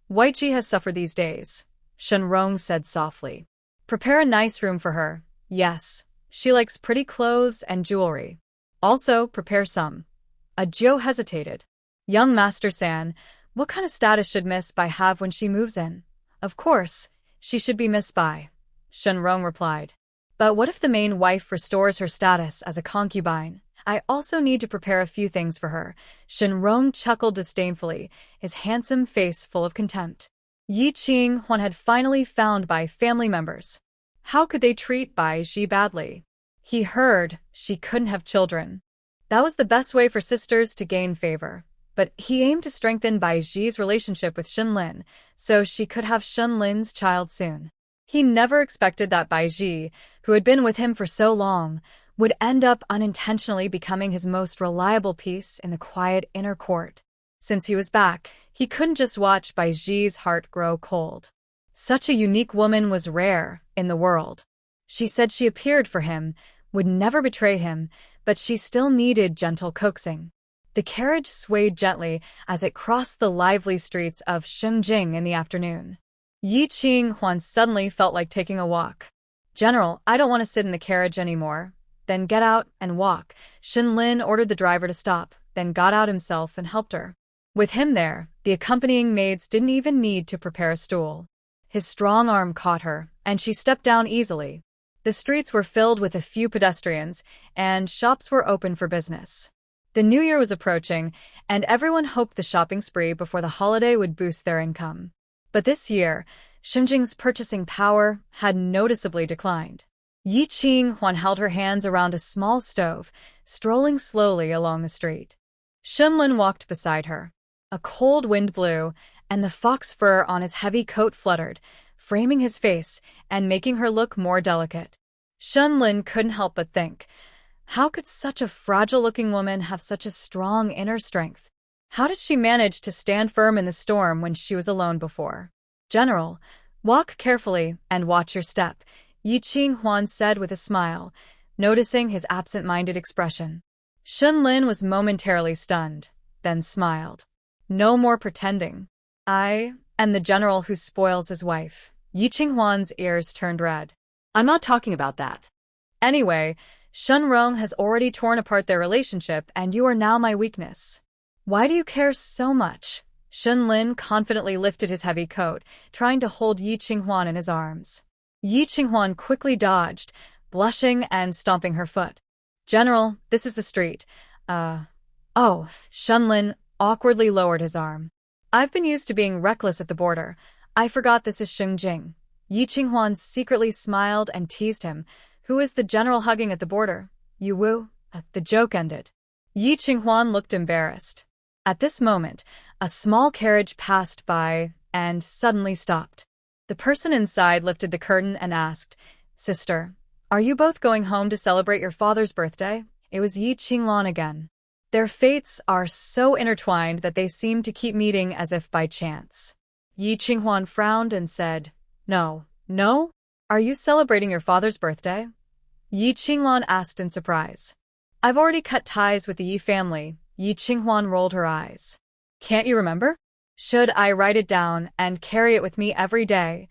Weiqi has suffered these days, Shinrong said softly. Prepare a nice room for her. Yes, she likes pretty clothes and jewelry. Also, prepare some. Ajo hesitated. Young Master San, what kind of status should Miss Bai have when she moves in? Of course, she should be Miss Bai, Shinrong replied. But what if the main wife restores her status as a concubine? I also need to prepare a few things for her. Shinrong chuckled disdainfully, his handsome face full of contempt. Yi Qinghuan had finally found Bai family members. How could they treat Bai Ji badly? He heard she couldn't have children. That was the best way for sisters to gain favor. But he aimed to strengthen Bai Ji's relationship with Shenlin, so she could have Shenlin's child soon. He never expected that Bai Ji, who had been with him for so long, would end up unintentionally becoming his most reliable piece in the quiet inner court. Since he was back, he couldn't just watch Bai Ji's heart grow cold. Such a unique woman was rare in the world. She said she appeared for him, would never betray him, but she still needed gentle coaxing. The carriage swayed gently as it crossed the lively streets of Shengjing in the afternoon. Yi Qinghuan suddenly felt like taking a walk. General, I don't want to sit in the carriage anymore. Then get out and walk. Shenlin ordered the driver to stop, then got out himself and helped her. With him there, the accompanying maids didn't even need to prepare a stool. His strong arm caught her, and she stepped down easily. The streets were filled with a few pedestrians, and shops were open for business. The new year was approaching, and everyone hoped the shopping spree before the holiday would boost their income. But this year, Shenjing's purchasing power had noticeably declined. Yi Qinghuan held her hands around a small stove, strolling slowly along the street. Shenlin walked beside her. A cold wind blew, and the fox fur on his heavy coat fluttered, framing his face and making her look more delicate. Shenlin couldn't help but think, how could such a fragile-looking woman have such a strong inner strength? How did she manage to stand firm in the storm when she was alone before? General, walk carefully and watch your step, Yi Qinghuan said with a smile, noticing his absent-minded expression. Shenlin was momentarily stunned, then smiled. No more pretending. I am the general who spoils his wife. Yi Qinghuan's ears turned red. I'm not talking about that. Anyway, Shenrong has already torn apart their relationship, and you are now my weakness. Why do you care so much? Shenlin confidently lifted his heavy coat, trying to hold Yi Qinghuan in his arms. Yi Qinghuan quickly dodged, blushing and stomping her foot. General, this is the street. Shenlin awkwardly lowered his arm. I've been used to being reckless at the border. I forgot this is Shengjing. Yi Qinghuan secretly smiled and teased him. Who is the general hugging at the border? You Wu? The joke ended. Yi Qinghuan looked embarrassed. At this moment, a small carriage passed by and suddenly stopped. The person inside lifted the curtain and asked, Sister, are you both going home to celebrate your father's birthday? It was Yi Qinghuan again. Their fates are so intertwined that they seem to keep meeting as if by chance. Yi Qinghuan frowned and said, No. Are you celebrating your father's birthday? Yi Qinghuan asked in surprise. I've already cut ties with the Yi family. Yi Qinghuan rolled her eyes. Can't you remember? Should I write it down and carry it with me every day?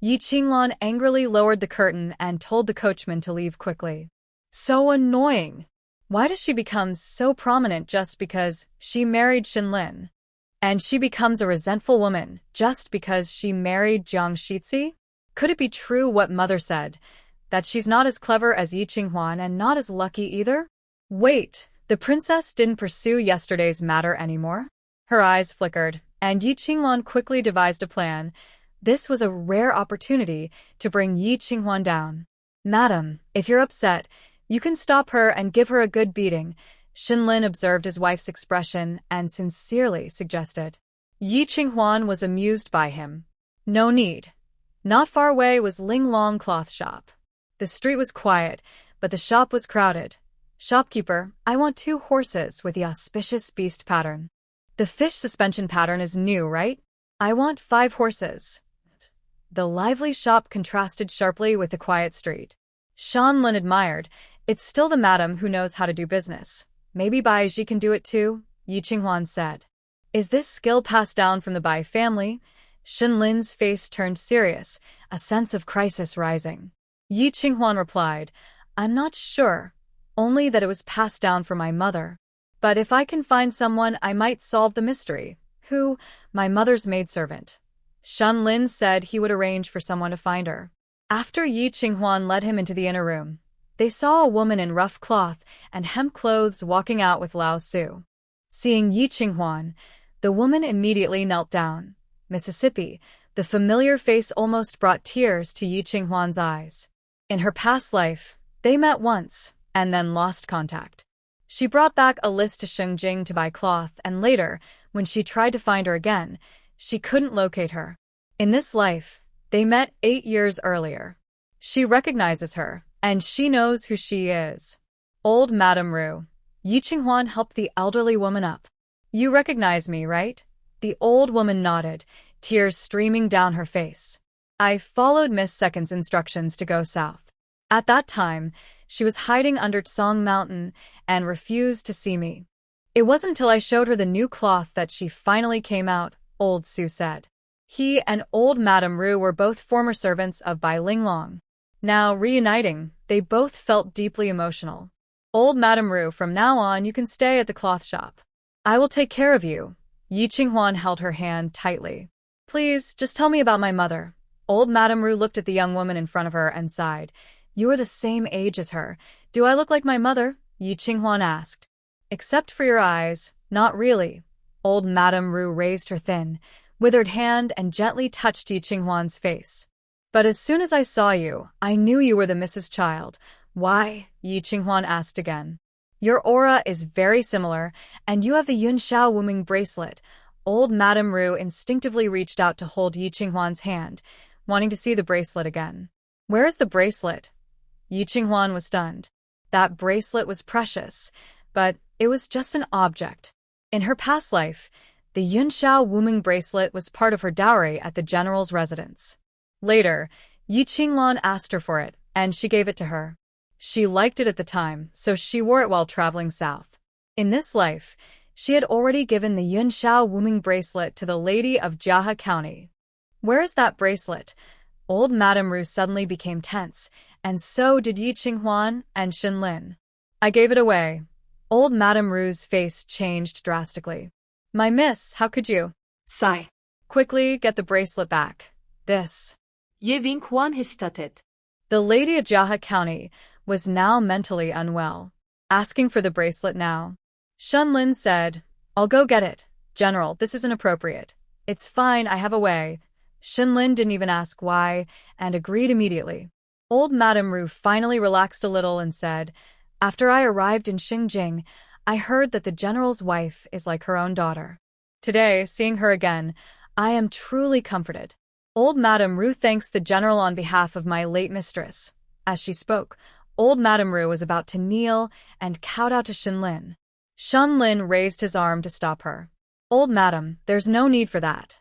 Yi Qinghuan angrily lowered the curtain and told the coachman to leave quickly. So annoying. Why does she become so prominent just because she married Shenlin? And she becomes a resentful woman just because she married Jiang Shizi? Could it be true what mother said, that she's not as clever as Yi Qinghuan and not as lucky either? Wait, the princess didn't pursue yesterday's matter anymore? Her eyes flickered, and Yi Qinghuan quickly devised a plan. This was a rare opportunity to bring Yi Qinghuan down. Madam, if you're upset, you can stop her and give her a good beating. Shenlin observed his wife's expression and sincerely suggested. Yi Qinghuan was amused by him. No need. Not far away was Ling Long Cloth Shop. The street was quiet, but the shop was crowded. Shopkeeper, I want 2 horses with the auspicious beast pattern. The fish suspension pattern is new, right? I want 5 horses. The lively shop contrasted sharply with the quiet street. Shan Lin admired. It's still the madam who knows how to do business. Maybe Bai Ji can do it too, Yi Qinghuan said. Is this skill passed down from the Bai family? Shan Lin's face turned serious, a sense of crisis rising. Yi Qinghuan replied, I'm not sure, only that it was passed down from my mother. But if I can find someone, I might solve the mystery. Who? My mother's maidservant. Shan Lin said he would arrange for someone to find her. After Yi Qinghuan led him into the inner room, they saw a woman in rough cloth and hemp clothes walking out with Lao Su. Seeing Yi Qinghuan, the woman immediately knelt down. Mississippi, the familiar face almost brought tears to Yi Qinghuan's eyes. In her past life, they met once, and then lost contact. She brought back a list to Shengjing to buy cloth, and later, when she tried to find her again, she couldn't locate her. In this life, they met 8 years earlier. She recognizes her, and she knows who she is. Old Madame Ru. Yi Qinghuan helped the elderly woman up. You recognize me, right? The old woman nodded, tears streaming down her face. I followed Miss Second's instructions to go south. At that time, she was hiding under Tsong Mountain and refused to see me. It wasn't until I showed her the new cloth that she finally came out, Old Su said. He and old Madame Ru were both former servants of Bai Linglong. Now, reuniting, they both felt deeply emotional. Old Madame Ru, from now on you can stay at the cloth shop. I will take care of you. Yi Qinghuan held her hand tightly. Please, just tell me about my mother. Old Madame Ru looked at the young woman in front of her and sighed. You are the same age as her. Do I look like my mother? Yi Qinghuan asked. Except for your eyes, not really. Old Madame Ru raised her thin, withered hand and gently touched Yi Qinghuan's face. But as soon as I saw you, I knew you were the Mrs. Child. Why? Yi Qinghuan asked again. Your aura is very similar, and you have the Yunxiao Wuming bracelet. Old Madame Ru instinctively reached out to hold Yi Qinghuan's hand, wanting to see the bracelet again. Where is the bracelet? Yi Qinghuan was stunned. That bracelet was precious, but it was just an object. In her past life, the Yunxiao Wuming bracelet was part of her dowry at the general's residence. Later, Yi Qinghuan asked her for it, and she gave it to her. She liked it at the time, so she wore it while traveling south. In this life, she had already given the Yunxiao Wuming bracelet to the lady of Jiahe County. Where is that bracelet? Old Madame Ru suddenly became tense, and so did Yi Qinghuan and Shan Lin. I gave it away. Old Madame Ru's face changed drastically. My miss, how could you? Sigh. Quickly get the bracelet back. This. Yi Qinghuan hesitated. The lady of Jiahe County was now mentally unwell, asking for the bracelet now. Shan Lin said, I'll go get it. General, this isn't appropriate. It's fine, I have a way. Shan Lin didn't even ask why, and agreed immediately. Old Madame Ru finally relaxed a little and said, After I arrived in Xingjing, I heard that the general's wife is like her own daughter. Today, seeing her again, I am truly comforted. Old Madame Ru thanks the general on behalf of my late mistress. As she spoke, old Madame Ru was about to kneel and kowed out to Shan Lin. Shan Lin raised his arm to stop her. Old Madam, there's no need for that.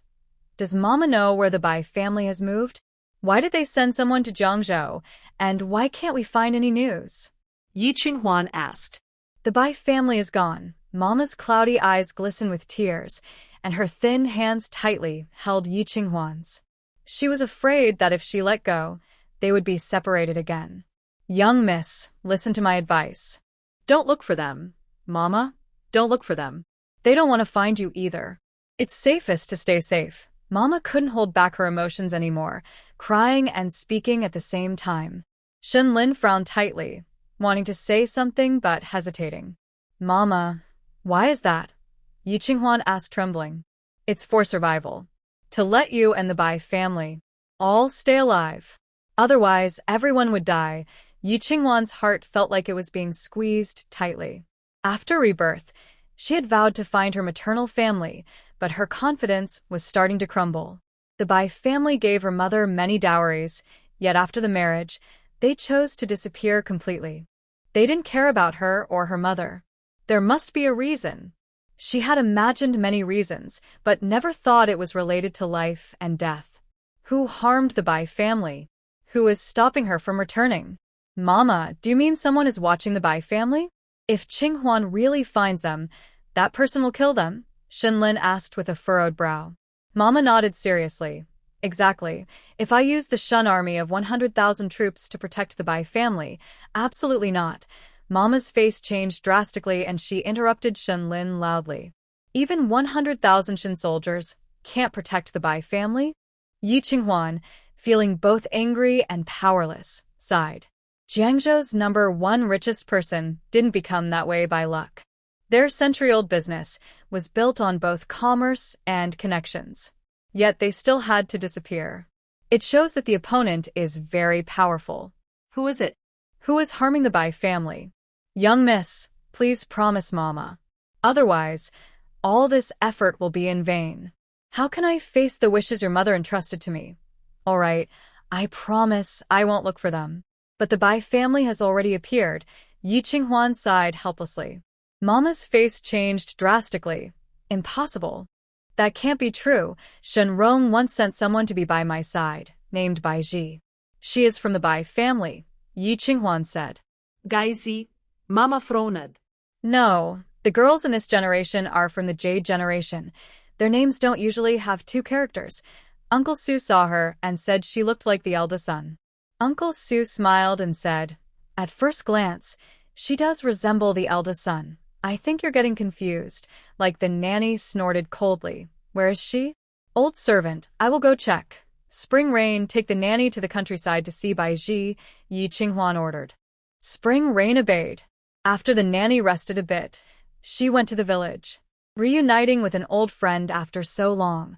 Does Mama know where the Bai family has moved? Why did they send someone to Jiangzhou, and why can't we find any news? Yi Qinghuan asked. The Bai family is gone. Mama's cloudy eyes glisten with tears, and her thin hands tightly held Yi Qinghuan's. She was afraid that if she let go, they would be separated again. Young miss, listen to my advice. Don't look for them. Mama, don't look for them. They don't want to find you either. It's safest to stay safe. Mama couldn't hold back her emotions anymore, crying and speaking at the same time. Shan Lin frowned tightly, wanting to say something but hesitating. Mama, why is that? Yi Qinghuan asked, trembling. It's for survival. To let you and the Bai family all stay alive. Otherwise, everyone would die. Yi Qinghuan's heart felt like it was being squeezed tightly. After rebirth, she had vowed to find her maternal family, but her confidence was starting to crumble. The Bai family gave her mother many dowries, yet after the marriage, they chose to disappear completely. They didn't care about her or her mother. There must be a reason. She had imagined many reasons, but never thought it was related to life and death. Who harmed the Bai family? Who is stopping her from returning? Mama, do you mean someone is watching the Bai family? If Qinghuan really finds them, that person will kill them? Shenlin asked with a furrowed brow. Mama nodded seriously. Exactly. If I use the Shun army of 100,000 troops to protect the Bai family, absolutely not. Mama's face changed drastically and she interrupted Shenlin loudly. Even 100,000 Shen soldiers can't protect the Bai family? Yi Qinghuan, feeling both angry and powerless, sighed. Jiangzhou's #1 richest person didn't become that way by luck. Their century-old business was built on both commerce and connections. Yet they still had to disappear. It shows that the opponent is very powerful. Who is it? Who is harming the Bai family? Young miss, please promise Mama. Otherwise, all this effort will be in vain. How can I face the wishes your mother entrusted to me? All right, I promise I won't look for them. But the Bai family has already appeared. Yi Qinghuan sighed helplessly. Mama's face changed drastically. Impossible. That can't be true. Shen Rong once sent someone to be by my side, named Bai Ji. She is from the Bai family, Yi Qinghuan said. Gaizi, Mama Fronad. No, the girls in this generation are from the Jade generation. Their names don't usually have two characters. Uncle Su saw her and said she looked like the eldest son. Uncle Su smiled and said, at first glance, she does resemble the eldest son. I think you're getting confused, like the nanny snorted coldly. Where is she? Old servant, I will go check. Spring Rain, take the nanny to the countryside to see Bai Ji, Yi Qinghuan ordered. Spring Rain obeyed. After the nanny rested a bit, she went to the village. Reuniting with an old friend after so long,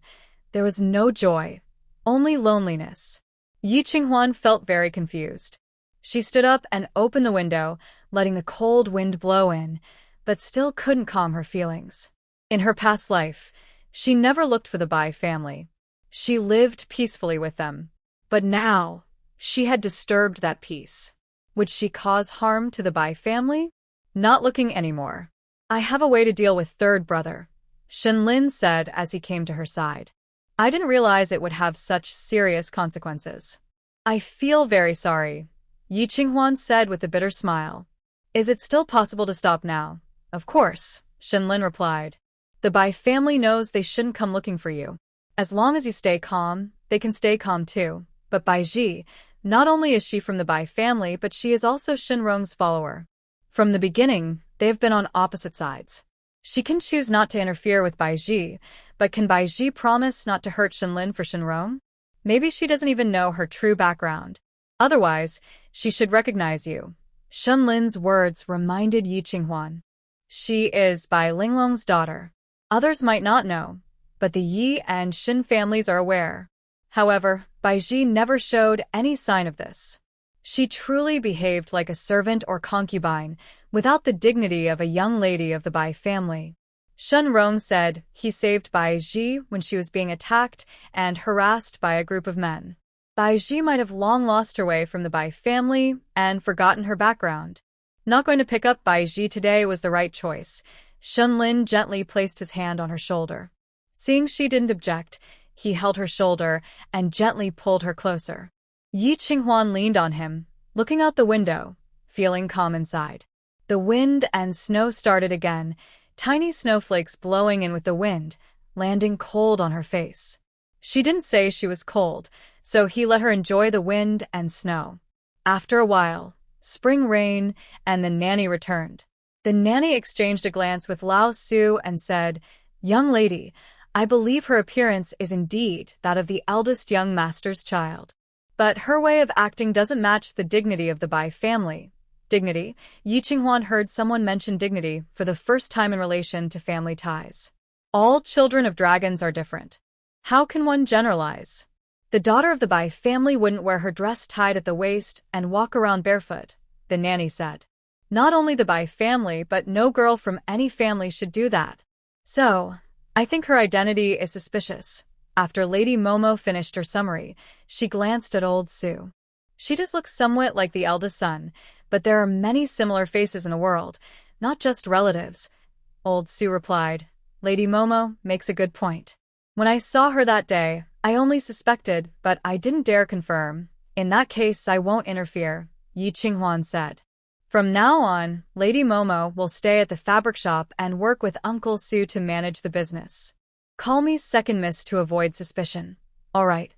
there was no joy, only loneliness. Yi Qinghuan felt very confused. She stood up and opened the window, letting the cold wind blow in, but still couldn't calm her feelings. In her past life, she never looked for the Bai family. She lived peacefully with them. But now, she had disturbed that peace. Would she cause harm to the Bai family? Not looking anymore. I have a way to deal with third brother, Shenlin said as he came to her side. I didn't realize it would have such serious consequences. I feel very sorry, Yi Qinghuan said with a bitter smile. Is it still possible to stop now? Of course, Shenlin replied. The Bai family knows they shouldn't come looking for you. As long as you stay calm, they can stay calm too. But Bai Ji, not only is she from the Bai family, but she is also Shenrong's follower. From the beginning, they have been on opposite sides. She can choose not to interfere with Bai Ji, but can Bai Ji promise not to hurt Shenlin for Shenrong? Maybe she doesn't even know her true background. Otherwise, she should recognize you. Shenlin's words reminded Yi Qinghuan. She is Bai Linglong's daughter. Others might not know, but the Yi and Shen families are aware. However, Bai Ji never showed any sign of this. She truly behaved like a servant or concubine, without the dignity of a young lady of the Bai family. Shen Rong said he saved Bai Ji when she was being attacked and harassed by a group of men. Bai Ji might have long lost her way from the Bai family and forgotten her background. Not going to pick up Bai Ji today was the right choice. Shenlin gently placed his hand on her shoulder. Seeing she didn't object, he held her shoulder and gently pulled her closer. Yi Qinghuan leaned on him, looking out the window, feeling calm inside. The wind and snow started again, tiny snowflakes blowing in with the wind, landing cold on her face. She didn't say she was cold, so he let her enjoy the wind and snow. After a while, Spring Rain and the nanny returned. The nanny exchanged a glance with Lao Su and said, Young lady, I believe her appearance is indeed that of the eldest young master's child. But her way of acting doesn't match the dignity of the Bai family. Dignity? Yi Qinghuan heard someone mention dignity for the first time in relation to family ties. All children of dragons are different. How can one generalize? The daughter of the Bai family wouldn't wear her dress tied at the waist and walk around barefoot, the nanny said. Not only the Bai family, but no girl from any family should do that. So, I think her identity is suspicious. After Lady Momo finished her summary, she glanced at old Sue. She does look somewhat like the eldest son, but there are many similar faces in the world, not just relatives. Old Sue replied. Lady Momo makes a good point. When I saw her that day, I only suspected, but I didn't dare confirm. In that case, I won't interfere, Yi Qinghuan said. From now on, Lady Momo will stay at the fabric shop and work with Uncle Sue to manage the business. Call me second miss to avoid suspicion. All right.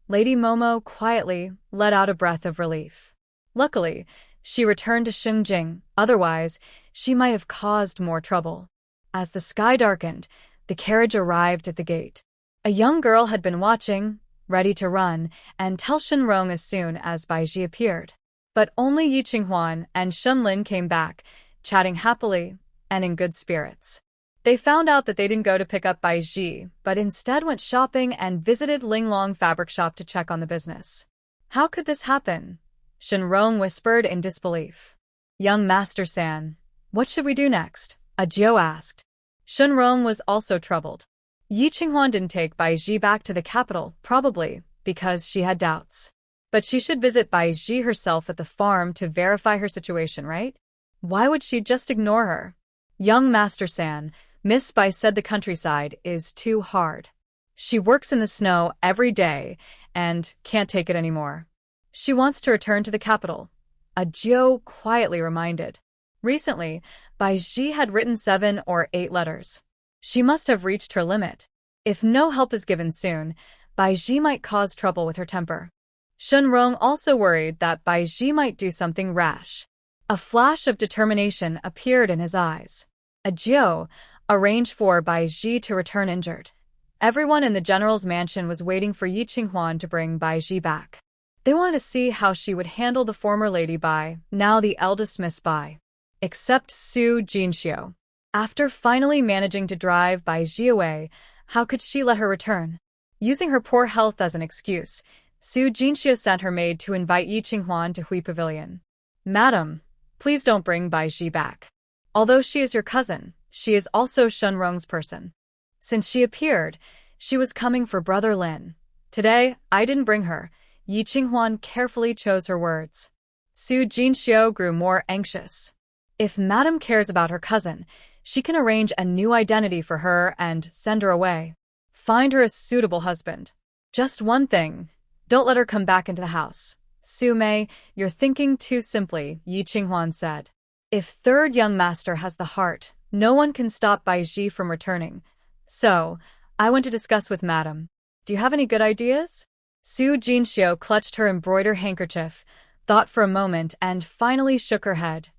Lady Momo quietly let out a breath of relief. Luckily, she returned to Xingjing, otherwise, she might have caused more trouble. As the sky darkened, the carriage arrived at the gate. A young girl had been watching, ready to run, and tell Shenrong as soon as Baizhi appeared. But only Yi Qinghuan and Shenlin came back, chatting happily and in good spirits. They found out that they didn't go to pick up Baizhi, but instead went shopping and visited Linglong Fabric Shop to check on the business. How could this happen? Shenrong whispered in disbelief. Young Master San, what should we do next? Ajio asked. Shenrong was also troubled. Yi Qinghuan didn't take Baizhi back to the capital, probably because she had doubts. But she should visit Baizhi herself at the farm to verify her situation, right? Why would she just ignore her? Young Master San, Miss Bai said the countryside is too hard. She works in the snow every day and can't take it anymore. She wants to return to the capital. Ajio quietly reminded. Recently, Baizhi had written 7 or 8 letters. She must have reached her limit. If no help is given soon, Baizhi might cause trouble with her temper. Shenrong also worried that Baizhi might do something rash. A flash of determination appeared in his eyes. Ajio arranged for Baizhi to return injured. Everyone in the general's mansion was waiting for Yi Qinghuan to bring Baizhi back. They wanted to see how she would handle the former Lady Bai, now the eldest Miss Bai. Except Su Jinxiu. After finally managing to drive Baizhi away, how could she let her return? Using her poor health as an excuse, Su Jinxiu sent her maid to invite Yi Qinghuan to Hui Pavilion. Madam, please don't bring Baizhi back. Although she is your cousin, she is also Shenrong's person. Since she appeared, she was coming for Brother Lin. Today, I didn't bring her. Yi Qinghuan carefully chose her words. Su Jinxiu grew more anxious. If Madam cares about her cousin, she can arrange a new identity for her and send her away. Find her a suitable husband. Just one thing. Don't let her come back into the house. Su Mei, you're thinking too simply, Yi Qinghuan said. If third young master has the heart, no one can stop Baizhi from returning. So, I want to discuss with Madam. Do you have any good ideas? Su Jinxiu clutched her embroidered handkerchief, thought for a moment, and finally shook her head.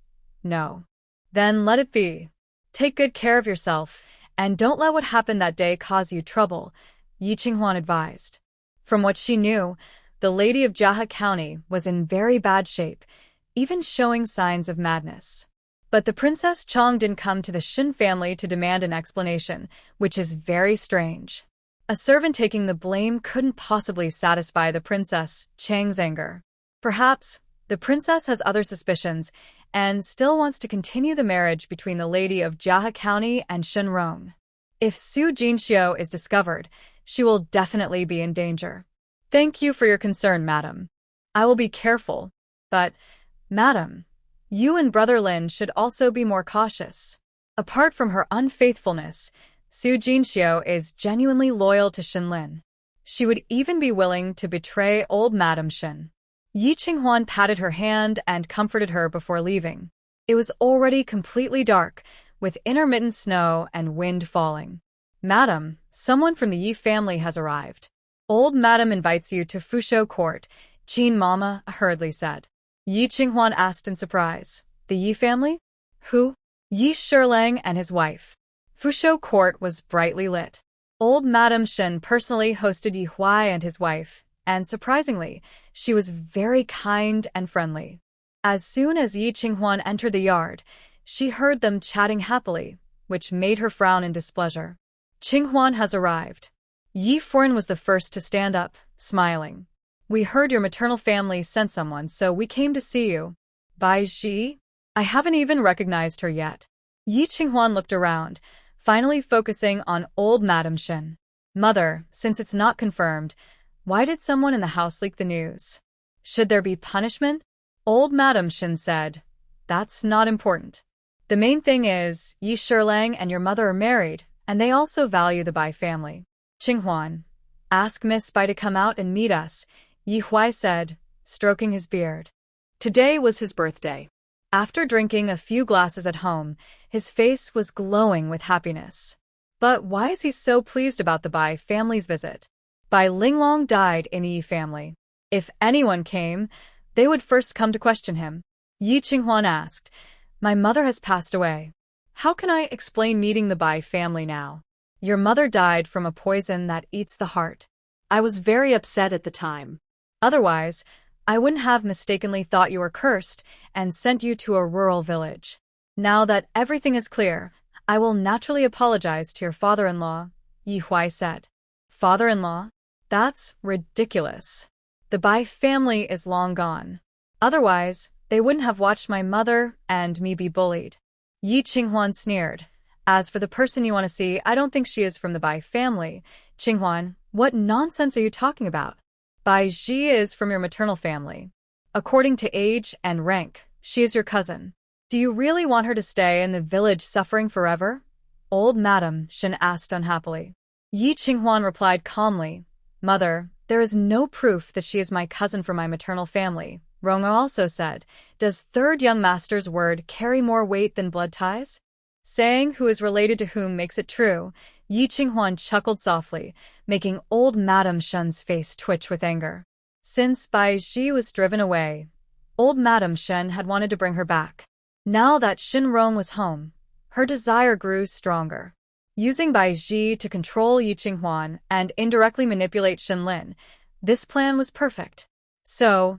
No. Then let it be. Take good care of yourself, and don't let what happened that day cause you trouble, Yi Qinghuan advised. From what she knew, the lady of Jia County was in very bad shape, even showing signs of madness. But the Princess Chong didn't come to the Shin family to demand an explanation, which is very strange. A servant taking the blame couldn't possibly satisfy the Princess Chang's anger. Perhaps the princess has other suspicions and still wants to continue the marriage between the lady of Jia County and Shenrong. If Su Jinxiu is discovered, she will definitely be in danger. Thank you for your concern, madam. I will be careful. But, madam, you and Brother Lin should also be more cautious. Apart from her unfaithfulness, Su Jinxiu is genuinely loyal to Shenlin. She would even be willing to betray old Madam Shen. Yi Qinghuan patted her hand and comforted her before leaving. It was already completely dark, with intermittent snow and wind falling. Madam, someone from the Yi family has arrived. Old Madam invites you to Fushou Court, Qin Mama hurriedly said. Yi Qinghuan asked in surprise. The Yi family? Who? Yi Shilang and his wife. Fushou Court was brightly lit. Old Madam Shen personally hosted Yi Huai and his wife, and surprisingly, she was very kind and friendly. As soon as Yi Qinghuan entered the yard, she heard them chatting happily, which made her frown in displeasure. Qinghuan has arrived. Yi Fuan was the first to stand up, smiling. We heard your maternal family sent someone, so we came to see you. Baizhi? I haven't even recognized her yet. Yi Qinghuan looked around, finally focusing on old Madam Shen. Mother, since it's not confirmed, why did someone in the house leak the news? Should there be punishment? Old Madam Shin said. That's not important. The main thing is, Yi Shilang and your mother are married, and they also value the Bai family. Qinghuan, ask Miss Bai to come out and meet us, Yi Huai said, stroking his beard. Today was his birthday. After drinking a few glasses at home, his face was glowing with happiness. But why is he so pleased about the Bai family's visit? Bai Linglong died in the Yi family. If anyone came, they would first come to question him. Yi Qinghuan asked, My mother has passed away. How can I explain meeting the Bai family now? Your mother died from a poison that eats the heart. I was very upset at the time. Otherwise, I wouldn't have mistakenly thought you were cursed and sent you to a rural village. Now that everything is clear, I will naturally apologize to your father-in-law, Yi Huai said. Father-in-law? That's ridiculous. The Bai family is long gone. Otherwise, they wouldn't have watched my mother and me be bullied. Yi Qinghuan sneered. As for the person you want to see, I don't think she is from the Bai family. Qinghuan, what nonsense are you talking about? Bai Ji is from your maternal family. According to age and rank, she is your cousin. Do you really want her to stay in the village suffering forever? Old Madam Shin asked unhappily. Yi Qinghuan replied calmly, Mother, there is no proof that she is my cousin from my maternal family. Rongo also said, Does third young master's word carry more weight than blood ties? Saying who is related to whom makes it true, Yi Qinghuan chuckled softly, making old Madam Shen's face twitch with anger. Since Bai Ji was driven away, old Madam Shen had wanted to bring her back. Now that Shin Rong was home, her desire grew stronger. Using Bai Ji to control Yi Qinghuan and indirectly manipulate Shin Lin, this plan was perfect. So,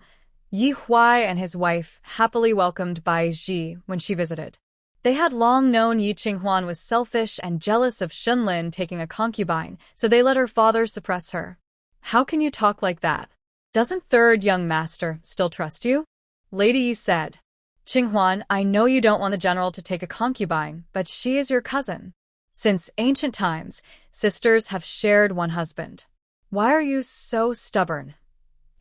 Yi Huai and his wife happily welcomed Bai Ji when she visited. They had long known Yi Qinghuan was selfish and jealous of Shin Lin taking a concubine, so they let her father suppress her. How can you talk like that? Doesn't third young master still trust you? Lady Yi said. Qinghuan, I know you don't want the general to take a concubine, but she is your cousin. Since ancient times, sisters have shared one husband. Why are you so stubborn?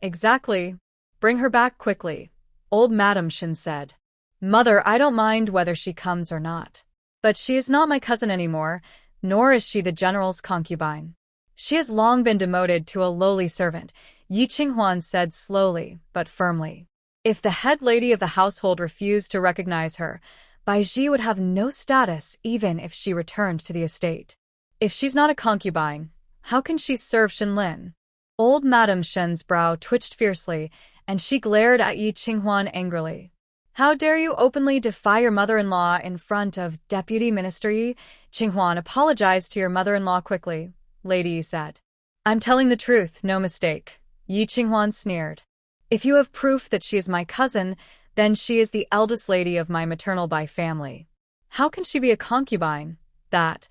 Exactly. Bring her back quickly, old Madam Shin said. Mother, I don't mind whether she comes or not. But she is not my cousin anymore, nor is she the general's concubine. She has long been demoted to a lowly servant, Yi Qinghuan said slowly but firmly. If the head lady of the household refused to recognize her, Bai Ji would have no status even if she returned to the estate. If she's not a concubine, how can she serve Shin Lin? Old Madam Shen's brow twitched fiercely, and she glared at Yi Qinghuan angrily. How dare you openly defy your mother-in-law in front of Deputy Minister Yi? Qinghuan apologized to your mother-in-law quickly, Lady Yi said. I'm telling the truth, no mistake, Yi Qinghuan sneered. If you have proof that she is my cousin, then she is the eldest lady of my maternal Bai family. How can she be a concubine? That.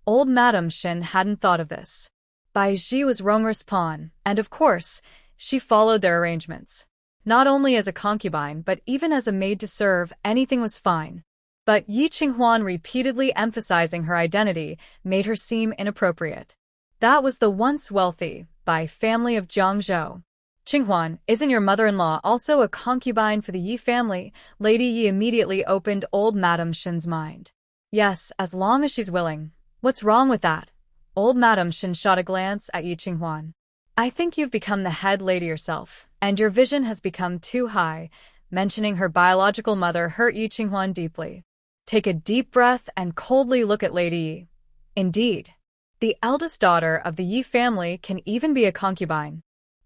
Old Madam Shin hadn't thought of this. Bai Ji was Ronger's pawn, and of course, she followed their arrangements. Not only as a concubine, but even as a maid to serve, anything was fine. But Yi Qinghuan repeatedly emphasizing her identity made her seem inappropriate. That was the once wealthy Bai family of Jiangzhou. Qinghuan, isn't your mother-in-law also a concubine for the Yi family? Lady Yi immediately opened old Madam Shin's mind. Yes, as long as she's willing. What's wrong with that? Old Madam Shin shot a glance at Yi Qinghuan. I think you've become the head lady yourself, and your vision has become too high. Mentioning her biological mother hurt Yi Qinghuan deeply. Take a deep breath and coldly look at Lady Yi. Indeed, the eldest daughter of the Yi family can even be a concubine.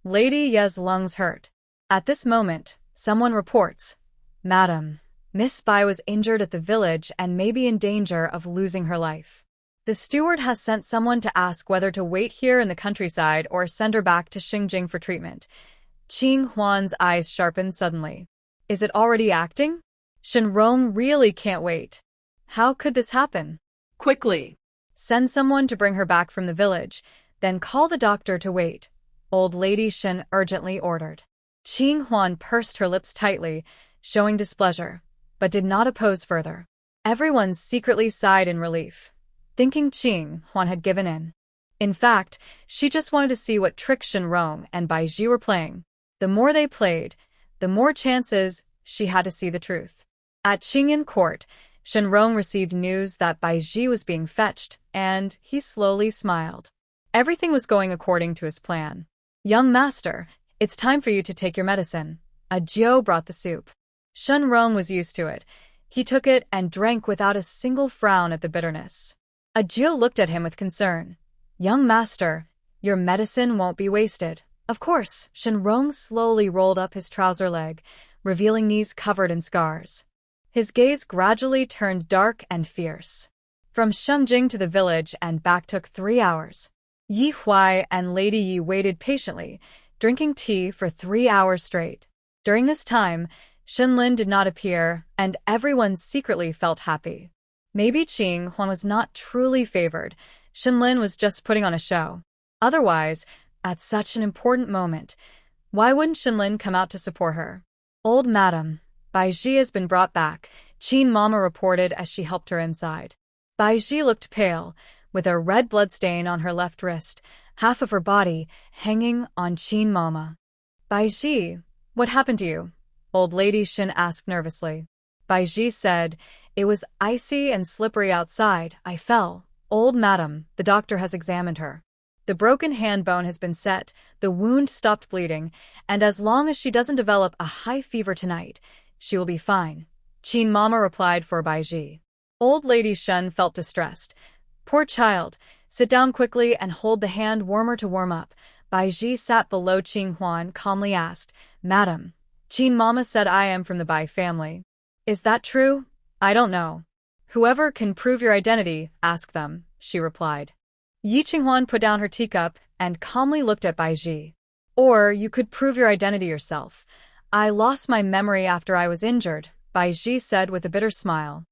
Lady Ye's lungs hurt. At this moment, someone reports, Madam, Miss Bai was injured at the village and may be in danger of losing her life. The steward has sent someone to ask whether to wait here in the countryside or send her back to Xingjing for treatment. Qinghuan's eyes sharpened suddenly. Is it already acting? Shenrong really can't wait. How could this happen? Quickly. Send someone to bring her back from the village, then call the doctor to wait. Old Lady Shen urgently ordered. Qinghuan pursed her lips tightly, showing displeasure, but did not oppose further. Everyone secretly sighed in relief, thinking Qinghuan had given in. In fact, she just wanted to see what tricks Shenrong and Bai Ji were playing. The more they played, the more chances she had to see the truth. At Qingyan court, Shenrong received news that Bai Ji was being fetched, and he slowly smiled. Everything was going according to his plan. "Young master, it's time for you to take your medicine." A Jiao brought the soup. Shenrong was used to it. He took it and drank without a single frown at the bitterness. A Jiao looked at him with concern. "Young master, your medicine won't be wasted." "Of course." Shenrong slowly rolled up his trouser leg, revealing knees covered in scars. His gaze gradually turned dark and fierce. From Shengjing to the village and back took 3 hours. Yi Huai and Lady Yi waited patiently, drinking tea for 3 hours straight. During this time, Shenlin did not appear, and everyone secretly felt happy. Maybe Qing Huan was not truly favored. Shenlin was just putting on a show. Otherwise, at such an important moment, why wouldn't Shenlin come out to support her? "Old madam, Bai Ji has been brought back," Qin Mama reported as she helped her inside. Bai Ji looked pale, with a red bloodstain on her left wrist, half of her body hanging on Qin Mama. "Bai Ji, what happened to you?" Old Lady Shin asked nervously. Bai Ji said, "It was icy and slippery outside. I fell." "Old madam, the doctor has examined her. The broken hand bone has been set, the wound stopped bleeding, and as long as she doesn't develop a high fever tonight, she will be fine," Qin Mama replied for Bai Ji. Old Lady Shen felt distressed. "Poor child, sit down quickly and hold the hand warmer to warm up." Bai Ji sat below Qing Huan, calmly asked, "Madam, Qin Mama said I am from the Bai family. Is that true?" "I don't know. Whoever can prove your identity, ask them," she replied. Yi Qinghuan put down her teacup and calmly looked at Bai Ji. "Or you could prove your identity yourself. I lost my memory after I was injured," Bai Ji said with a bitter smile.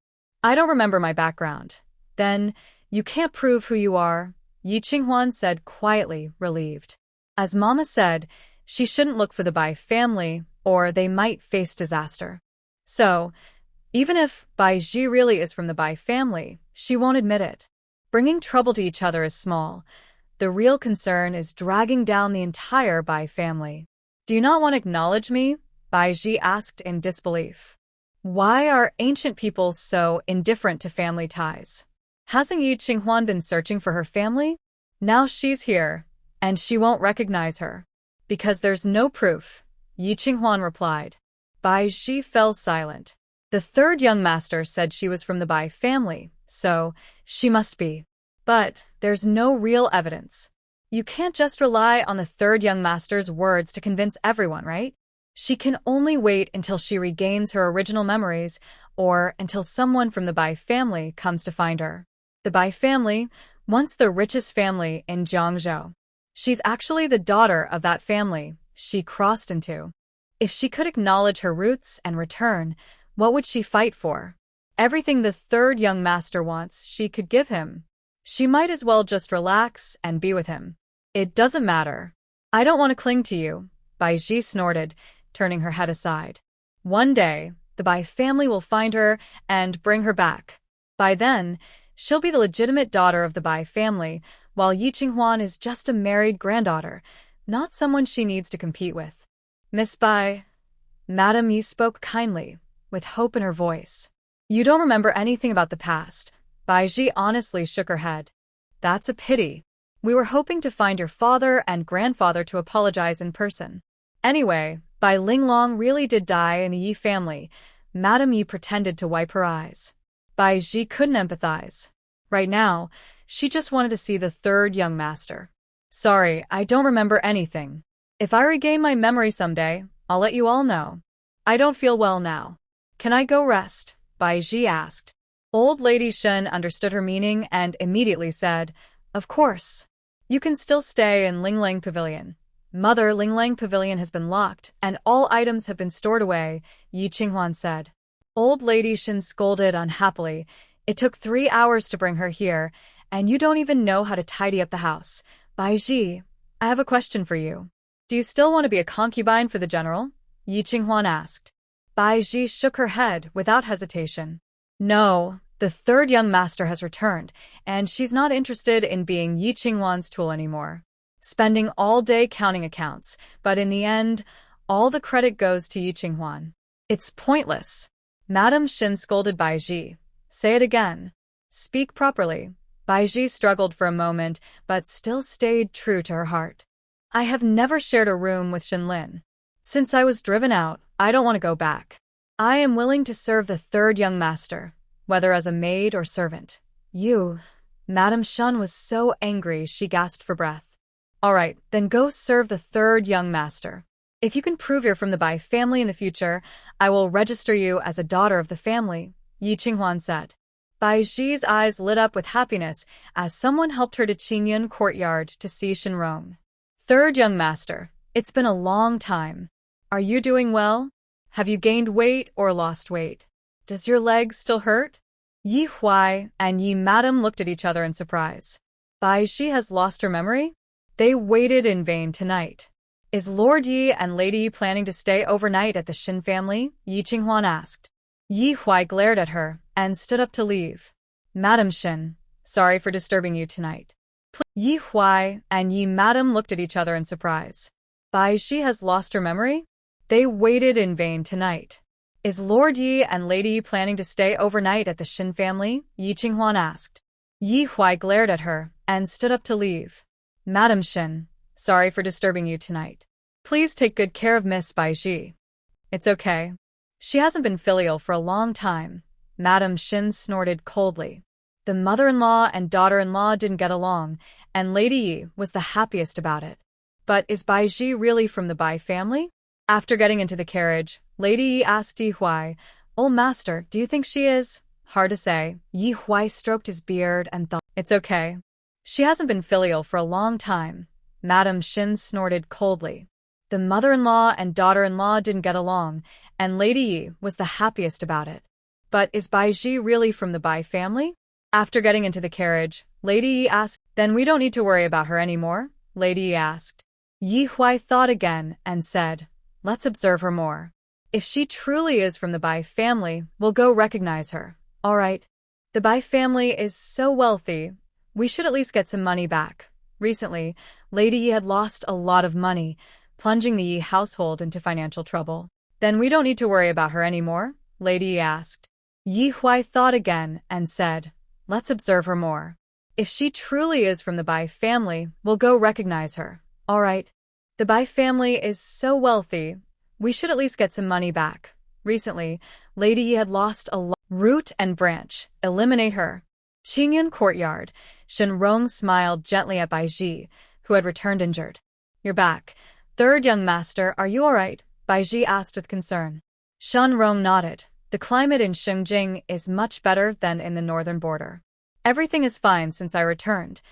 "I don't remember my background." "Then, you can't prove who you are," Yi Qinghuan said quietly, relieved. As Mama said, she shouldn't look for the Bai family, or they might face disaster. So, even if Bai Ji really is from the Bai family, she won't admit it. Bringing trouble to each other is small. The real concern is dragging down the entire Bai family. "Do you not want to acknowledge me?" Bai Ji asked in disbelief. Why are ancient people so indifferent to family ties? Hasn't Yi Qinghuan been searching for her family? Now she's here, and she won't recognize her. "Because there's no proof," Yi Qinghuan replied. Bai Ji fell silent. The third young master said she was from the Bai family, so she must be. But there's no real evidence. You can't just rely on the third young master's words to convince everyone, right? She can only wait until she regains her original memories, or until someone from the Bai family comes to find her. The Bai family, once the richest family in Jiangzhou. She's actually the daughter of that family she crossed into. If she could acknowledge her roots and return, what would she fight for? Everything the third young master wants, she could give him. She might as well just relax and be with him. "It doesn't matter. I don't want to cling to you," Bai Ji snorted, turning her head aside. "One day, the Bai family will find her and bring her back. By then, she'll be the legitimate daughter of the Bai family, while Yi Qinghuan is just a married granddaughter, not someone she needs to compete with." "Miss Bai," Madam Yi spoke kindly, with hope in her voice. "You don't remember anything about the past." Bai Ji honestly shook her head. "That's a pity. We were hoping to find your father and grandfather to apologize in person. Anyway, Bai Linglong really did die in the Yi family." Madam Yi pretended to wipe her eyes. Bai Ji couldn't empathize. Right now, she just wanted to see the third young master. "Sorry, I don't remember anything. If I regain my memory someday, I'll let you all know. I don't feel well now. Can I go rest?" Bai Ji asked. Old Lady Shen understood her meaning and immediately said, "Of course. You can still stay in Linglang Pavilion. Mother, Linglang Pavilion has been locked, and all items have been stored away," Yi Qinghuan said. Old Lady Shen scolded unhappily. "It took 3 hours to bring her here, and you don't even know how to tidy up the house. Bai Ji, I have a question for you. Do you still want to be a concubine for the general?" Yi Qinghuan asked. Bai Ji shook her head without hesitation. "No, The third young master has returned, and she's not interested in being Yi Qinghuan's tool anymore. Spending all day counting accounts, but in the end, all the credit goes to Yi Qinghuan. It's pointless. Madame Shin scolded Bai Ji. Say it again. Speak properly. Bai Ji struggled for a moment, but still stayed true to her heart. I have never shared a room with Shin Lin. Since I was driven out, I don't want to go back. I am willing to serve the third young master, whether as a maid or servant. You. Madame Shun was so angry she gasped for breath. All right, then go serve the third young master. If you can prove you're from the Bai family in the future, I will register you as a daughter of the family, Yi Qinghuan said. Bai Ji's eyes lit up with happiness as someone helped her to Qingyun courtyard to see Shinrong. Third young master, it's been a long time. Are you doing well? Have you gained weight or lost weight? Does your leg still hurt? Yi Huai and Yi Madam looked at each other in surprise. Bai Ji has lost her memory? They waited in vain tonight. Is Lord Yi and Lady Yi planning to stay overnight at the Shin family? Yi Qinghuan asked. Yi Huai glared at her and stood up to leave. Madam Shin, sorry for disturbing you tonight. Yi Huai and Yi Madam looked at each other in surprise. Bai Ji has lost her memory? They waited in vain tonight. Is Lord Yi and Lady Yi planning to stay overnight at the Shin family? Yi Qinghuan asked. Yi Huai glared at her and stood up to leave. Madam Shin, sorry for disturbing you tonight. Please take good care of Miss Bai Ji. It's okay. She hasn't been filial for a long time. Madam Shin snorted coldly. The mother-in-law and daughter-in-law didn't get along, and Lady Yi was the happiest about it. But is Bai Ji really from the Bai family? After getting into the carriage, Lady Yi asked Yi Huai, "Old master, do you think she is?" Hard to say. Yi Huai stroked his beard and thought, "It's okay. She hasn't been filial for a long time." Madam Shin snorted coldly. The mother-in-law and daughter-in-law didn't get along, and Lady Yi was the happiest about it. But is Bai Ji really from the Bai family? After getting into the carriage, Lady Yi asked, "Then we don't need to worry about her anymore?" Lady Yi asked. Yi Huai thought again and said, "Let's observe her more. If she truly is from the Bai family, we'll go recognize her. All right. The Bai family is so wealthy, we should at least get some money back." Recently, Lady Yi had lost a lot of money, plunging the Yi household into financial trouble. "Then we don't need to worry about her anymore?" Lady Yi asked. Yi Huai thought again and said, "Let's observe her more. If she truly is from the Bai family, we'll go recognize her. All right. The Bai family is so wealthy, we should at least get some money back." Recently, Lady Yi had lost a lot. Root and branch, eliminate her. Qingyun courtyard, Shenrong smiled gently at Bai Ji, who had returned injured. "You're back. Third young master, are you all right?" Bai Ji asked with concern. Shenrong nodded. The climate in Shengjing is much better than in the northern border. "Everything is fine since I returned."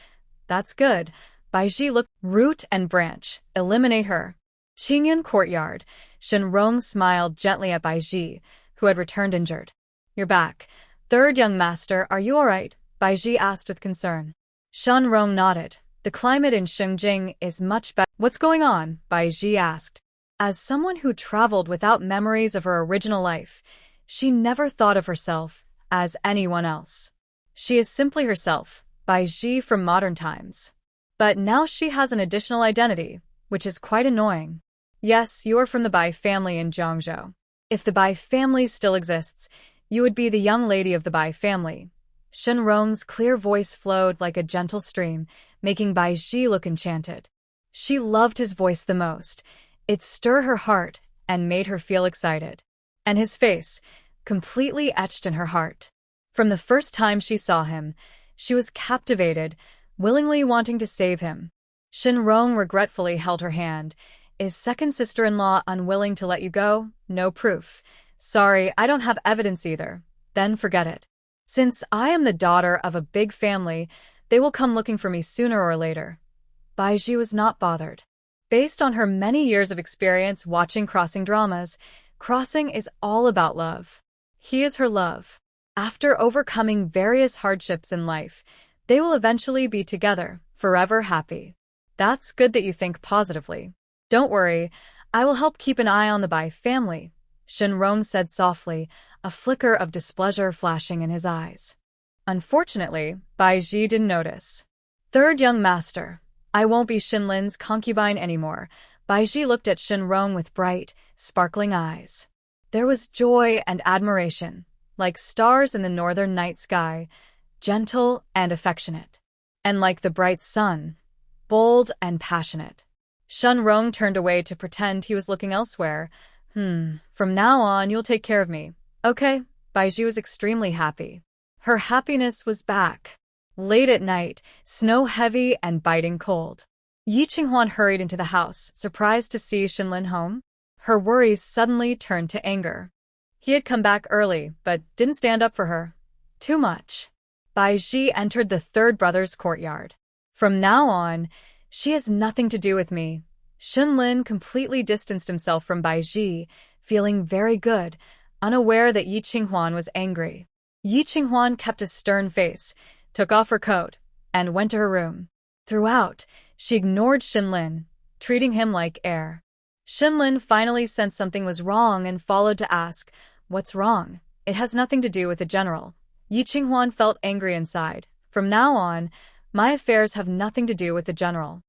"That's good." Bai Ji looked. Root and branch, eliminate her. Qingyun courtyard, Shenrong smiled gently at Bai Ji, who had returned injured. "You're back. Third young master, are you all right?" Bai Ji asked with concern. Shenrong nodded. The climate in Shengjing is much better. "What's going on?" Bai Ji asked. As someone who traveled without memories of her original life, she never thought of herself as anyone else. She is simply herself, Bai Ji from modern times. But now she has an additional identity, which is quite annoying. "Yes, you are from the Bai family in Jiangzhou. If the Bai family still exists, you would be the young lady of the Bai family." Shenrong's clear voice flowed like a gentle stream, making Bai Ji look enchanted. She loved his voice the most. It stirred her heart and made her feel excited. And his face, completely etched in her heart. From the first time she saw him, she was captivated, willingly wanting to save him. Shenrong regretfully held her hand. "Is second sister-in-law unwilling to let you go?" "No proof." "Sorry, I don't have evidence either." "Then forget it. Since I am the daughter of a big family, they will come looking for me sooner or later." Bai Ji was not bothered. Based on her many years of experience watching crossing dramas, Crossing is all about love. He is her love. After overcoming various hardships in life, they will eventually be together, forever happy. That's good that you think positively. Don't worry, I will help keep an eye on the Bai family. Shenrong said softly, a flicker of displeasure flashing in his eyes. Unfortunately, Bai Ji didn't notice. Third young master, I won't be Shinlin's concubine anymore. Bai Ji looked at Shenrong with bright, sparkling eyes. There was joy and admiration, like stars in the northern night sky, gentle and affectionate. And like the bright sun, bold and passionate. Shenrong turned away to pretend he was looking elsewhere. From now on you'll take care of me. Okay, Baiju was extremely happy. Her happiness was back. Late at night, snow heavy and biting cold. Yi Qinghuan hurried into the house, surprised to see Shinlin home. Her worries suddenly turned to anger. He had come back early, but didn't stand up for her. Too much. Bai Ji entered the third brother's courtyard. From now on, she has nothing to do with me. Shinlin completely distanced himself from Bai Ji, feeling very good, unaware that Yi Qinghuan was angry. Yi Qinghuan kept a stern face, took off her coat, and went to her room. Throughout, she ignored Shinlin, treating him like air. Shinlin finally sensed something was wrong and followed to ask, "What's wrong?" "It has nothing to do with the general." Yi Qinghuan felt angry inside. From now on, my affairs have nothing to do with the general.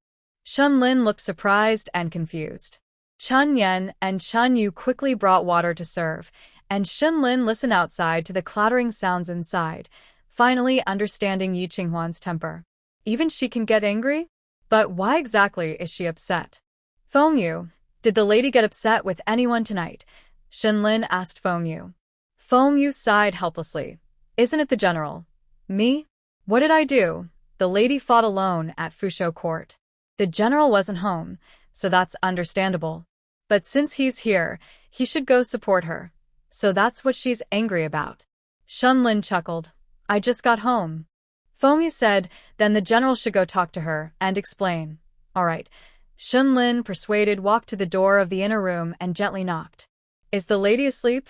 Shinlin looked surprised and confused. Chen Yan and Chen Yu quickly brought water to serve, and Shinlin listened outside to the clattering sounds inside, finally understanding Yi Qinghuan's temper. Even she can get angry? But why exactly is she upset? Feng Yu, did the lady get upset with anyone tonight? Shinlin asked Feng Yu. Feng Yu sighed helplessly. Isn't it the general? Me? What did I do? The lady fought alone at Fusho Court. The general wasn't home, so that's understandable. But since he's here, he should go support her. So that's what she's angry about. Shinlin chuckled. I just got home. Feng Yu said, then the general should go talk to her and explain. All right. Shinlin, persuaded, walked to the door of the inner room and gently knocked. Is the lady asleep?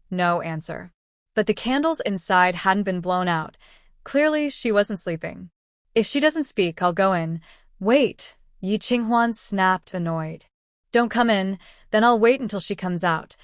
No answer. But the candles inside hadn't been blown out. Clearly, she wasn't sleeping. If she doesn't speak, I'll go in. Wait, Yi Qinghuan snapped, annoyed. Don't come in, then I'll wait until she comes out.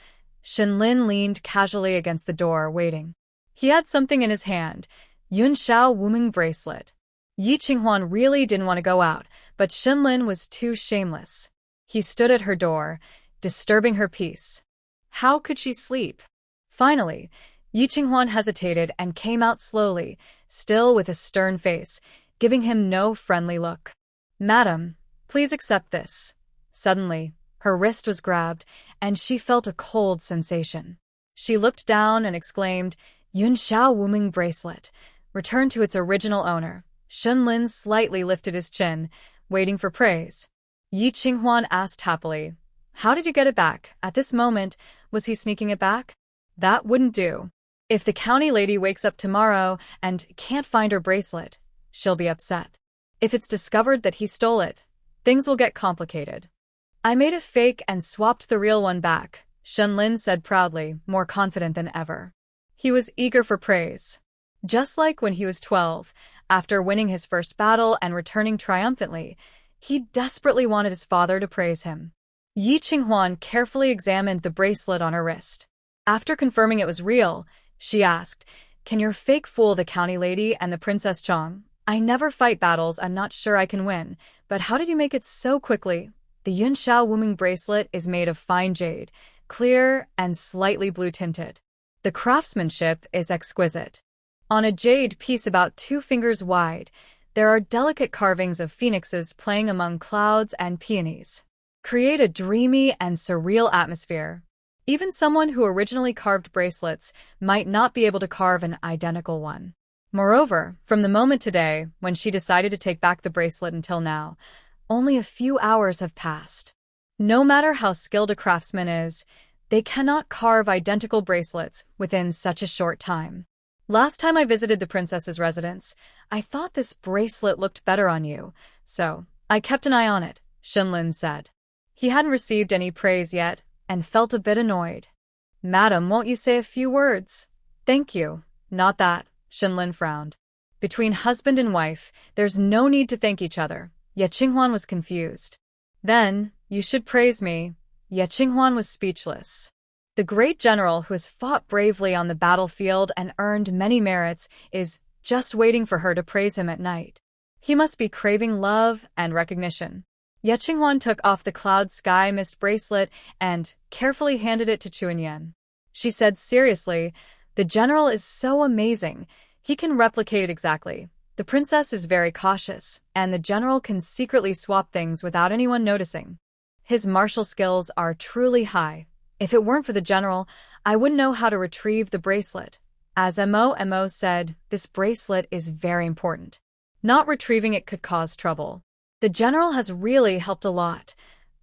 Shinlin leaned casually against the door, waiting. He had something in his hand, Yunxiao Wuming bracelet. Yi Qinghuan really didn't want to go out, but Shinlin was too shameless. He stood at her door, disturbing her peace. How could she sleep? Finally, Yi Qinghuan hesitated and came out slowly, still with a stern face, giving him no friendly look. Madam, please accept this. Suddenly, her wrist was grabbed, and she felt a cold sensation. She looked down and exclaimed, Yunxiao Wuming bracelet, returned to its original owner. Shinlin slightly lifted his chin, waiting for praise. Yi Qinghuan asked happily, how did you get it back? At this moment, was he sneaking it back? That wouldn't do. If the county lady wakes up tomorrow and can't find her bracelet, she'll be upset. If it's discovered that he stole it, things will get complicated. I made a fake and swapped the real one back, Shinlin said proudly, more confident than ever. He was eager for praise. Just like when he was 12, after winning his first battle and returning triumphantly, he desperately wanted his father to praise him. Yi Qinghuan carefully examined the bracelet on her wrist. After confirming it was real, she asked, can your fake fool the county lady and the Princess Chong? I never fight battles I'm not sure I can win, but how did you make it so quickly? The Yunxiao Wuming bracelet is made of fine jade, clear and slightly blue-tinted. The craftsmanship is exquisite. On a jade piece about 2 fingers wide, there are delicate carvings of phoenixes playing among clouds and peonies. Create a dreamy and surreal atmosphere. Even someone who originally carved bracelets might not be able to carve an identical one. Moreover, from the moment today, when she decided to take back the bracelet until now, only a few hours have passed. No matter how skilled a craftsman is, they cannot carve identical bracelets within such a short time. Last time I visited the princess's residence, I thought this bracelet looked better on you, so I kept an eye on it, Shinlin said. He hadn't received any praise yet and felt a bit annoyed. Madam, won't you say a few words? Thank you. Not that. Shinlin frowned. Between husband and wife, there's no need to thank each other. Ye Qinghuan was confused. Then, you should praise me. Ye Qinghuan was speechless. The great general who has fought bravely on the battlefield and earned many merits is just waiting for her to praise him at night. He must be craving love and recognition. Ye Qinghuan took off the cloud sky mist bracelet and carefully handed it to Chuanyan. She said seriously, "The general is so amazing. He can replicate it exactly. The princess is very cautious, and the general can secretly swap things without anyone noticing. His martial skills are truly high. If it weren't for the general, I wouldn't know how to retrieve the bracelet." As Mo said, this bracelet is very important. Not retrieving it could cause trouble. The general has really helped a lot.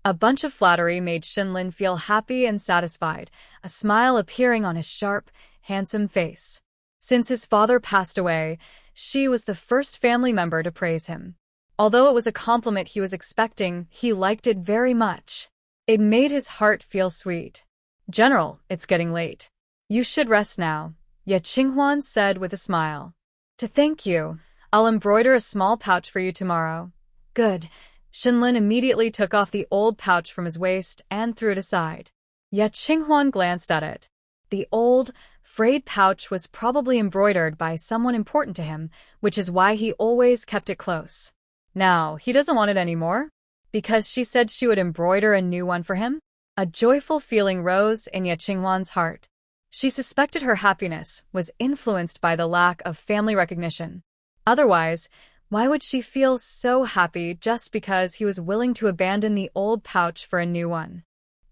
A bunch of flattery made Shinlin feel happy and satisfied, a smile appearing on his sharp, handsome face. Since his father passed away, she was the first family member to praise him. Although it was a compliment he was expecting, he liked it very much. It made his heart feel sweet. "General, it's getting late. You should rest now," Ye Qinghuan said with a smile. "To thank you, I'll embroider a small pouch for you tomorrow." "Good." Shinlin immediately took off the old pouch from his waist and threw it aside. Ye Qinghuan glanced at it. The old, frayed pouch was probably embroidered by someone important to him, which is why he always kept it close. Now, he doesn't want it anymore? Because she said she would embroider a new one for him? A joyful feeling rose in Ye Qinghuan's heart. She suspected her happiness was influenced by the lack of family recognition. Otherwise, why would she feel so happy just because he was willing to abandon the old pouch for a new one?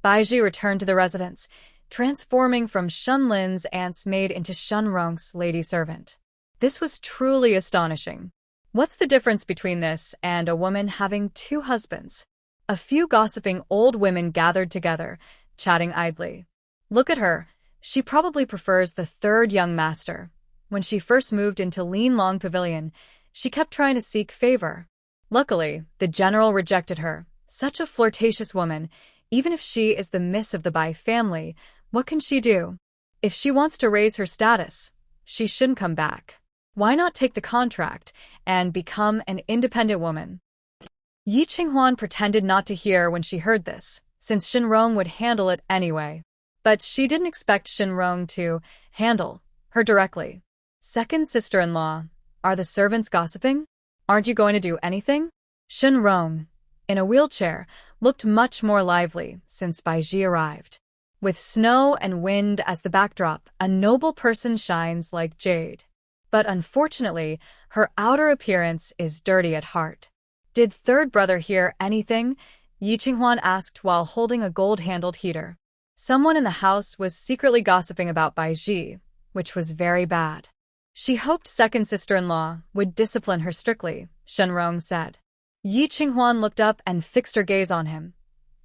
Baiji returned to the residence, transforming from Shunlin's aunt's maid into Shunrong's lady servant. This was truly astonishing. What's the difference between this and a woman having two husbands? A few gossiping old women gathered together, chatting idly. Look at her. She probably prefers the third young master. When she first moved into Lin Long Pavilion, she kept trying to seek favor. Luckily, the general rejected her. Such a flirtatious woman. Even if she is the miss of the Bai family, what can she do? If she wants to raise her status, she shouldn't come back. Why not take the contract and become an independent woman? Ye Qinghuan pretended not to hear when she heard this, since Shinrong would handle it anyway. But she didn't expect Shinrong to handle her directly. "Second sister-in-law, are the servants gossiping? Aren't you going to do anything?" Shinrong, in a wheelchair, looked much more lively since Baiji arrived. With snow and wind as the backdrop, a noble person shines like jade. But unfortunately, her outer appearance is dirty at heart. "Did third brother hear anything?" Ye Qinghuan asked while holding a gold-handled heater. Someone in the house was secretly gossiping about Baiji, which was very bad. She hoped second sister-in-law would discipline her strictly, Shenrong said. Ye Qinghuan looked up and fixed her gaze on him.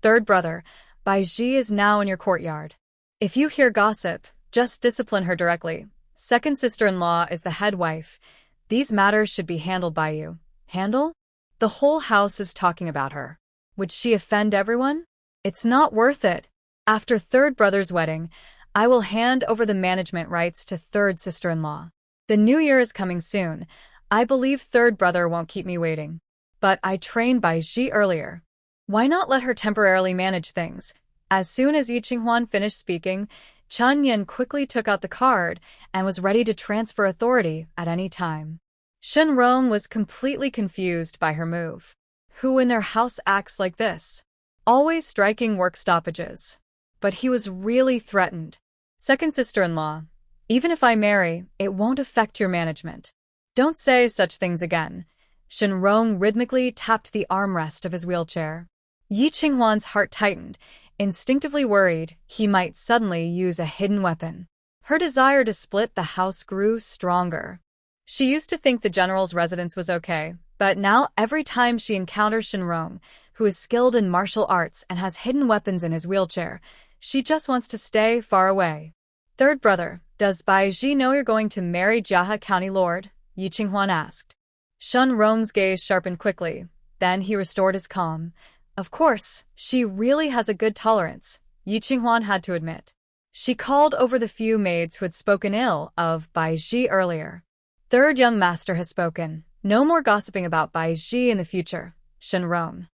"Third brother, Baiji is now in your courtyard. If you hear gossip, just discipline her directly. Second sister-in-law is the head wife. These matters should be handled by you." "Handle?" "The whole house is talking about her. Would she offend everyone? It's not worth it. After third brother's wedding, I will hand over the management rights to third sister-in-law. The new year is coming soon. I believe third brother won't keep me waiting. But I trained Baiji earlier. Why not let her temporarily manage things?" As soon as Yi Qinghuan finished speaking, Chun Yin quickly took out the card and was ready to transfer authority at any time. Shen Rong was completely confused by her move. Who in their house acts like this? Always striking work stoppages. But he was really threatened. "Second sister-in-law, even if I marry, it won't affect your management. Don't say such things again." Shen Rong rhythmically tapped the armrest of his wheelchair. Yi Qinghuan's heart tightened, instinctively worried he might suddenly use a hidden weapon. Her desire to split the house grew stronger. She used to think the general's residence was okay, but now every time she encounters Shinrong, who is skilled in martial arts and has hidden weapons in his wheelchair, she just wants to stay far away. "Third brother, does Baiji know you're going to marry Jiahe County Lord?" Yi Qinghuan asked. Shinrong's gaze sharpened quickly. Then he restored his calm. "Of course, she really has a good tolerance," Yi Qinghuan had to admit. She called over the few maids who had spoken ill of Baiji earlier. "Third young master has spoken. No more gossiping about Baiji in the future, Shinrong.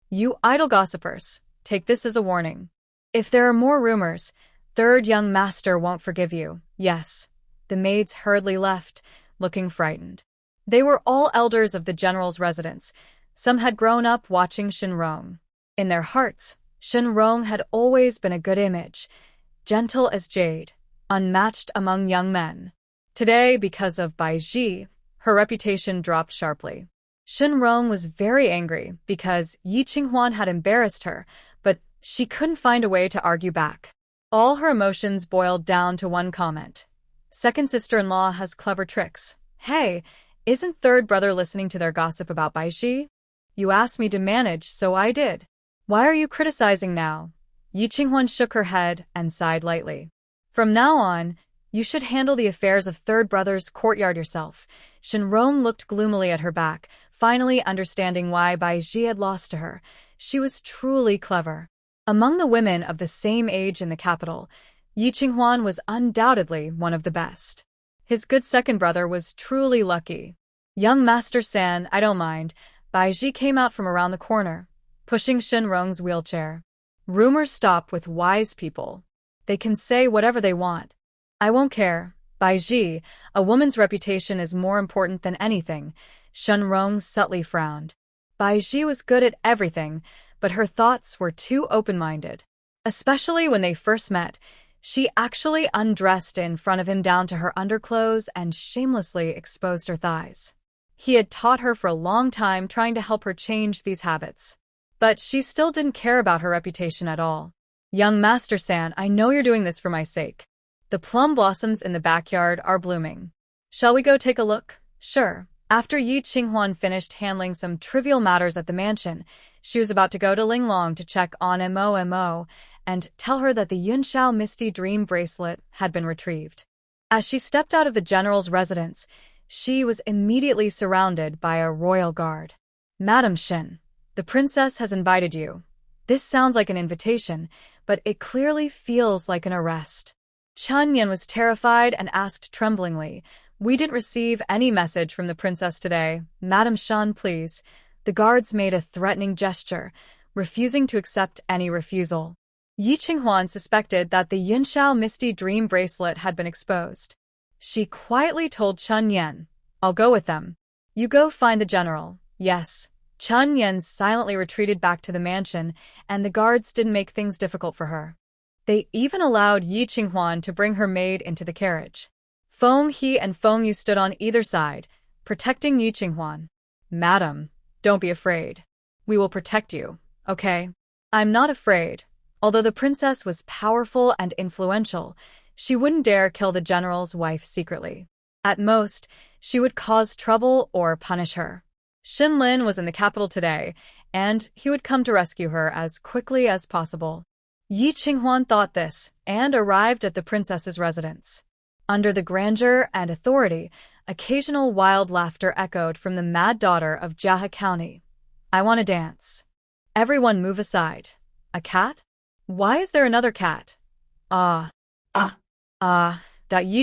You idle gossipers, take this as a warning. If there are more rumors, Third young master won't forgive you. Yes. The maids hurriedly left, looking frightened. They were all elders of the general's residence. Some had grown up watching Shenrong. In their hearts, Shenrong had always been a good image, gentle as jade, unmatched among young men. Today, because of Baiji, her reputation dropped sharply. Shenrong was very angry because Yi Qinghuan had embarrassed her, but she couldn't find a way to argue back. All her emotions boiled down to one comment. Second sister-in-law has clever tricks. Hey, isn't third brother listening to their gossip about Baiji? You asked me to manage, so I did. Why are you criticizing now? Yi Qinghuan shook her head and sighed lightly. From now on, you should handle the affairs of third brother's courtyard yourself. Shenrong looked gloomily at her back, finally understanding why Baiji had lost to her. She was truly clever. Among the women of the same age in the capital, Yi Qinghuan was undoubtedly one of the best. His good second brother was truly lucky. Young Master San, I don't mind. Baiji came out from around the corner, pushing Shenrong's wheelchair. Rumors stop with wise people. They can say whatever they want. I won't care. Baiji, a woman's reputation is more important than anything. Shenrong subtly frowned. Baiji was good at everything, but her thoughts were too open-minded. Especially when they first met, she actually undressed in front of him down to her underclothes and shamelessly exposed her thighs. He had taught her for a long time, trying to help her change these habits. But she still didn't care about her reputation at all. Young Master San, I know you're doing this for my sake. The plum blossoms in the backyard are blooming. Shall we go take a look? Sure. After Yi Qinghuan finished handling some trivial matters at the mansion, she was about to go to Linglong to check on Mo and tell her that the Yunxiao Misty Dream bracelet had been retrieved. As she stepped out of the general's residence, she was immediately surrounded by a royal guard. Madam Shen, the princess has invited you. This sounds like an invitation, but it clearly feels like an arrest. Chun Yan was terrified and asked tremblingly, We didn't receive any message from the princess today. Madam Shen, please. The guards made a threatening gesture, refusing to accept any refusal. Yi Qinghuan suspected that the Yunxiao Misty Dream bracelet had been exposed. She quietly told Chun Yan, I'll go with them. You go find the general. Yes. Chun Yan silently retreated back to the mansion, and the guards didn't make things difficult for her. They even allowed Yi Qinghuan to bring her maid into the carriage. Feng He and Feng Yu stood on either side, protecting Yi Qinghuan. Madam, don't be afraid. We will protect you, okay? I'm not afraid. Although the princess was powerful and influential, she wouldn't dare kill the general's wife secretly. At most, she would cause trouble or punish her. Xin Lin was in the capital today, and he would come to rescue her as quickly as possible. Yi Qinghuan thought this and arrived at the princess's residence. Under the grandeur and authority, occasional wild laughter echoed from the mad daughter of Jia County. I want to dance. Everyone move aside. A cat? Why is there another cat? Yi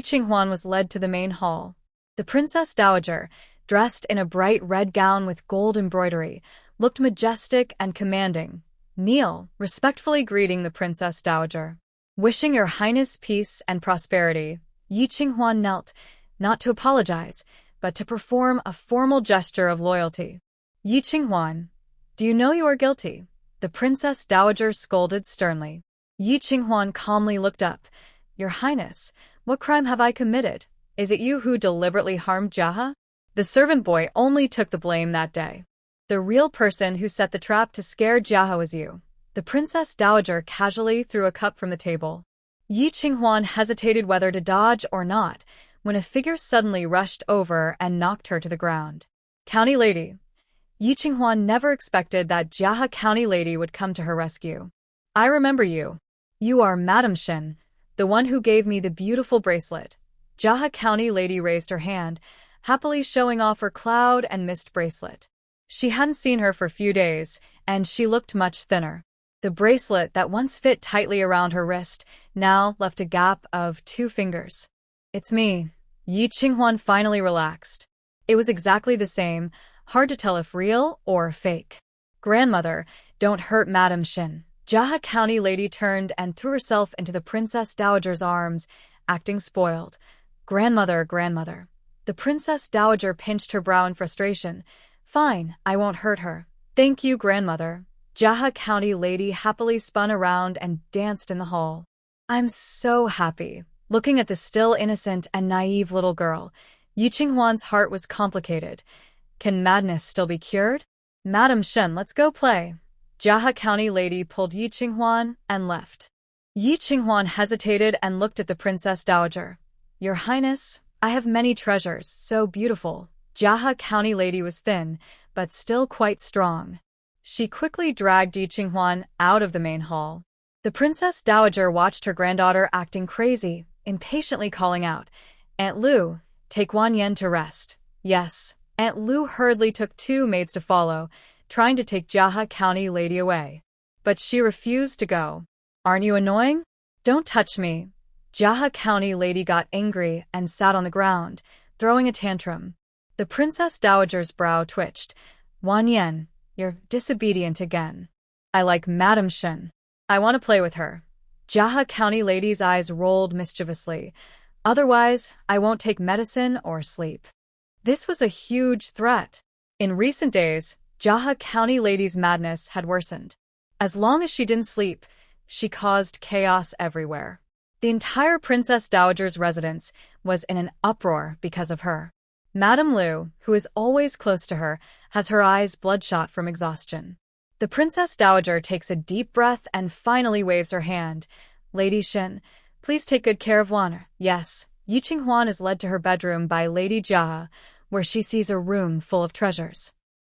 Qinghuan was led to the main hall. The princess dowager, dressed in a bright red gown with gold embroidery, looked majestic and commanding. Kneel, respectfully greeting the princess dowager. Wishing your highness peace and prosperity, Yi Qinghuan knelt, not to apologize, but to perform a formal gesture of loyalty. Yi Qinghuan, do you know you are guilty? The princess dowager scolded sternly. Yi Qinghuan calmly looked up. Your highness, what crime have I committed? Is it you who deliberately harmed Jia? The servant boy only took the blame that day. The real person who set the trap to scare Jia was you. The princess dowager casually threw a cup from the table. Yi Qinghuan hesitated whether to dodge or not, when a figure suddenly rushed over and knocked her to the ground. County lady. Yi Qinghuan never expected that Jia County lady would come to her rescue. I remember you. You are Madam Shen, the one who gave me the beautiful bracelet. Jia County lady raised her hand, happily showing off her cloud and mist bracelet. She hadn't seen her for a few days, and she looked much thinner. The bracelet that once fit tightly around her wrist now left a gap of 2 fingers. It's me. Yi Qinghuan finally relaxed. It was exactly the same, hard to tell if real or fake. Grandmother, don't hurt Madam Shen. Jaha County lady turned and threw herself into the Princess Dowager's arms, acting spoiled. Grandmother, grandmother. The Princess Dowager pinched her brow in frustration. Fine, I won't hurt her. Thank you, grandmother. Jaha County lady happily spun around and danced in the hall. I'm so happy. Looking at the still innocent and naive little girl, Yi Qinghuan's heart was complicated. Can madness still be cured? Madam Shen, let's go play. Jaha County lady pulled Yi Qinghuan and left. Yi Qinghuan hesitated and looked at the Princess Dowager. Your Highness, I have many treasures, so beautiful. Jaha County lady was thin, but still quite strong. She quickly dragged Yi Qinghuan out of the main hall. The Princess Dowager watched her granddaughter acting crazy, impatiently calling out, Aunt Lu, take Wan Yan to rest. Yes. Aunt Lu hurriedly took 2 maids to follow, trying to take Jaha County lady away. But she refused to go. Aren't you annoying? Don't touch me. Jaha County lady got angry and sat on the ground, throwing a tantrum. The Princess Dowager's brow twitched. Wan Yan, you're disobedient again. I like Madam Shen. I want to play with her. Jaha County lady's eyes rolled mischievously. Otherwise, I won't take medicine or sleep. This was a huge threat. In recent days, Jaha County lady's madness had worsened. As long as she didn't sleep, she caused chaos everywhere. The entire Princess Dowager's residence was in an uproar because of her. Madame Lu, who is always close to her, has her eyes bloodshot from exhaustion. The Princess Dowager takes a deep breath and finally waves her hand. Lady Shen, please take good care of Wan. Yes. Yi Qinghuan is led to her bedroom by Lady Jaha, where she sees a room full of treasures.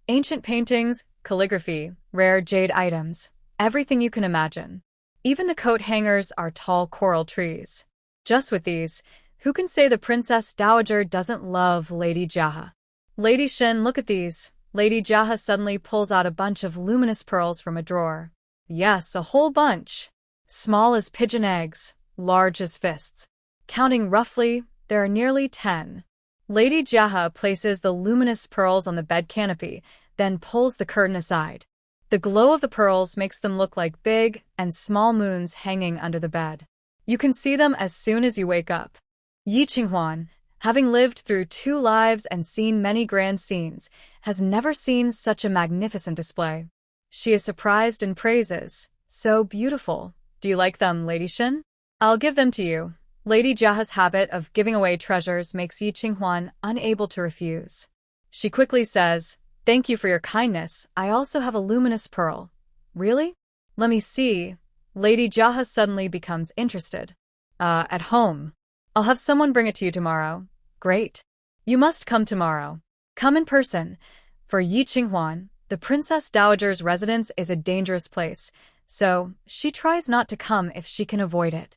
Ancient paintings, calligraphy, rare jade items, everything you can imagine. Even the coat hangers are tall coral trees. Just with these, who can say the Princess Dowager doesn't love Lady Jaha? Lady Shen, look at these. Lady Jaha suddenly pulls out a bunch of luminous pearls from a drawer. Yes, a whole bunch. Small as pigeon eggs, large as fists. Counting roughly, there are nearly 10. Lady Jaha places the luminous pearls on the bed canopy, then pulls the curtain aside. The glow of the pearls makes them look like big and small moons hanging under the bed. You can see them as soon as you wake up. Yi Qinghuan, having lived through 2 lives and seen many grand scenes, has never seen such a magnificent display. She is surprised and praises, so beautiful. Do you like them, Lady Shen? I'll give them to you. Lady Jaha's habit of giving away treasures makes Yi Qinghuan unable to refuse. She quickly says, Thank you for your kindness. I also have a luminous pearl. Really? Let me see. Lady Jaha suddenly becomes interested. At home. I'll have someone bring it to you tomorrow. Great. You must come tomorrow. Come in person. For Yi Qinghuan, the Princess Dowager's residence is a dangerous place, so she tries not to come if she can avoid it.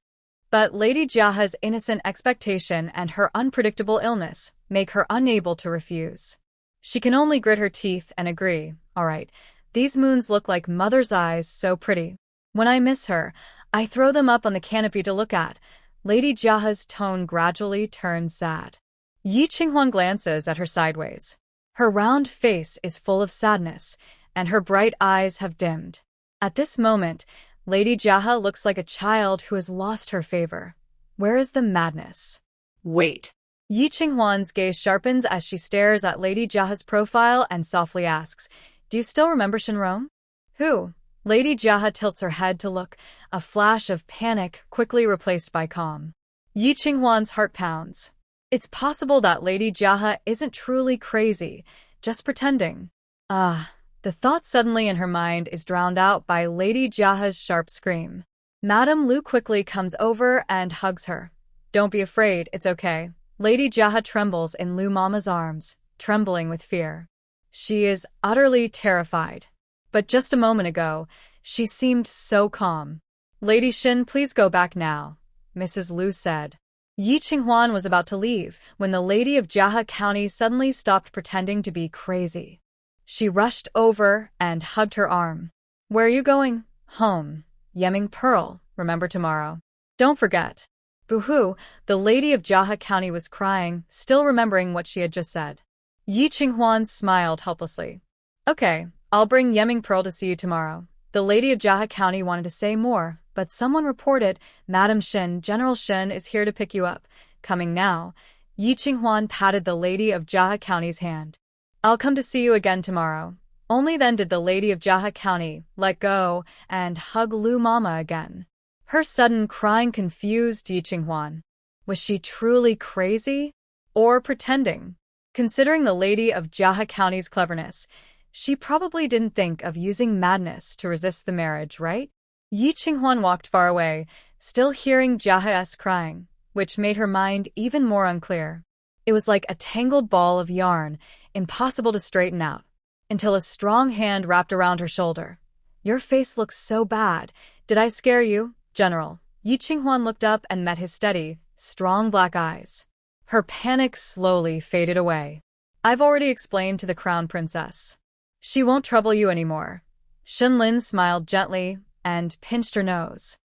But Lady Jaha's innocent expectation and her unpredictable illness make her unable to refuse. She can only grit her teeth and agree. All right, these moons look like mother's eyes, so pretty. When I miss her, I throw them up on the canopy to look at. Lady Jaha's tone gradually turns sad. Yi Qinghuan glances at her sideways. Her round face is full of sadness, and her bright eyes have dimmed. At this moment, Lady Jaha looks like a child who has lost her favor. Where is the madness? Wait. Yi Qinghuan's gaze sharpens as she stares at Lady Jaha's profile and softly asks, Do you still remember Shenrong? Who? Lady Jaha tilts her head to look, a flash of panic quickly replaced by calm. Yi Qinghuan's heart pounds. It's possible that Lady Jaha isn't truly crazy, just pretending. The thought suddenly in her mind is drowned out by Lady Jaha's sharp scream. Madame Lu quickly comes over and hugs her. Don't be afraid, it's okay. Lady Jaha trembles in Lu Mama's arms, trembling with fear. She is utterly terrified. But just a moment ago, she seemed so calm. Lady Shen, please go back now, Mrs. Lu said. Yi Qinghuan was about to leave when the lady of Jaha County suddenly stopped pretending to be crazy. She rushed over and hugged her arm. Where are you going? Home. Yeming Pearl, remember tomorrow. Don't forget. Boo-hoo, the lady of Jaha County was crying, still remembering what she had just said. Yi Qinghuan smiled helplessly. Okay, I'll bring Yeming Pearl to see you tomorrow. The lady of Jaha County wanted to say more, but someone reported, Madam Shin, General Shin is here to pick you up. Coming now. Yi Qinghuan patted the lady of Jaha County's hand. I'll come to see you again tomorrow. Only then did the lady of Jaha County let go and hug Lu Mama again. Her sudden crying confused Yi Qinghuan. Was she truly crazy? Or pretending? Considering the lady of Jaha County's cleverness, she probably didn't think of using madness to resist the marriage, right? Yi Qinghuan walked far away, still hearing Jaha's crying, which made her mind even more unclear. It was like a tangled ball of yarn, impossible to straighten out, until a strong hand wrapped around her shoulder. Your face looks so bad. Did I scare you, General? Yi Qinghuan looked up and met his steady, strong black eyes. Her panic slowly faded away. I've already explained to the Crown Princess. She won't trouble you anymore. Shenlin smiled gently and pinched her nose.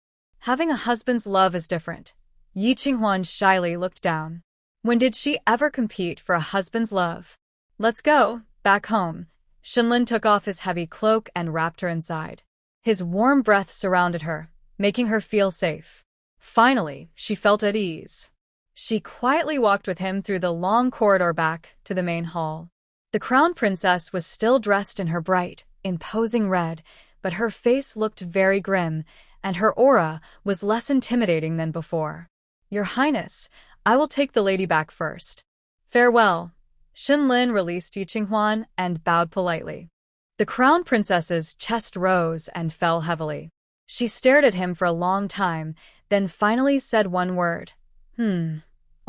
Having a husband's love is different. Yi Qinghuan shyly looked down. When did she ever compete for a husband's love? Let's go, back home. Shenlin took off his heavy cloak and wrapped her inside. His warm breath surrounded her, making her feel safe. Finally, she felt at ease. She quietly walked with him through the long corridor back to the main hall. The crown princess was still dressed in her bright, imposing red, but her face looked very grim, and her aura was less intimidating than before. Your Highness, I will take the lady back first. Farewell. Shenlin released Yi Qinghuan and bowed politely. The crown princess's chest rose and fell heavily. She stared at him for a long time, then finally said one word. On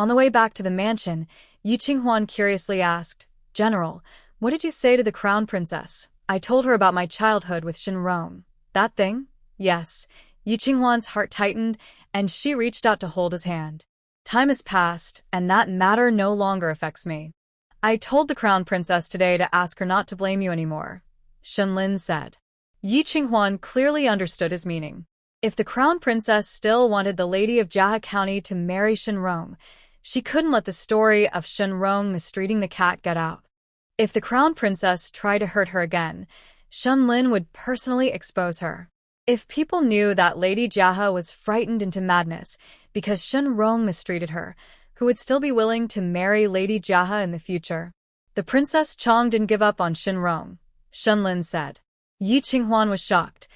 the way back to the mansion, Yi Qinghuan curiously asked, General, what did you say to the crown princess? I told her about my childhood with Shinrong. That thing? Yes. Yi Qinghuan's heart tightened, and she reached out to hold his hand. Time has passed, and that matter no longer affects me. I told the crown princess today to ask her not to blame you anymore, Shenlin said. Yi Qinghuan clearly understood his meaning. If the crown princess still wanted the lady of Jaha County to marry Shinrong, she couldn't let the story of Shinrong mistreating the cat get out. If the crown princess tried to hurt her again, Shenlin would personally expose her. If people knew that Lady Jaha was frightened into madness because Shinrong mistreated her, who would still be willing to marry Lady Jaha in the future? The Princess Chong didn't give up on Shinrong, Shenlin said. Yi Qinghuan was shocked.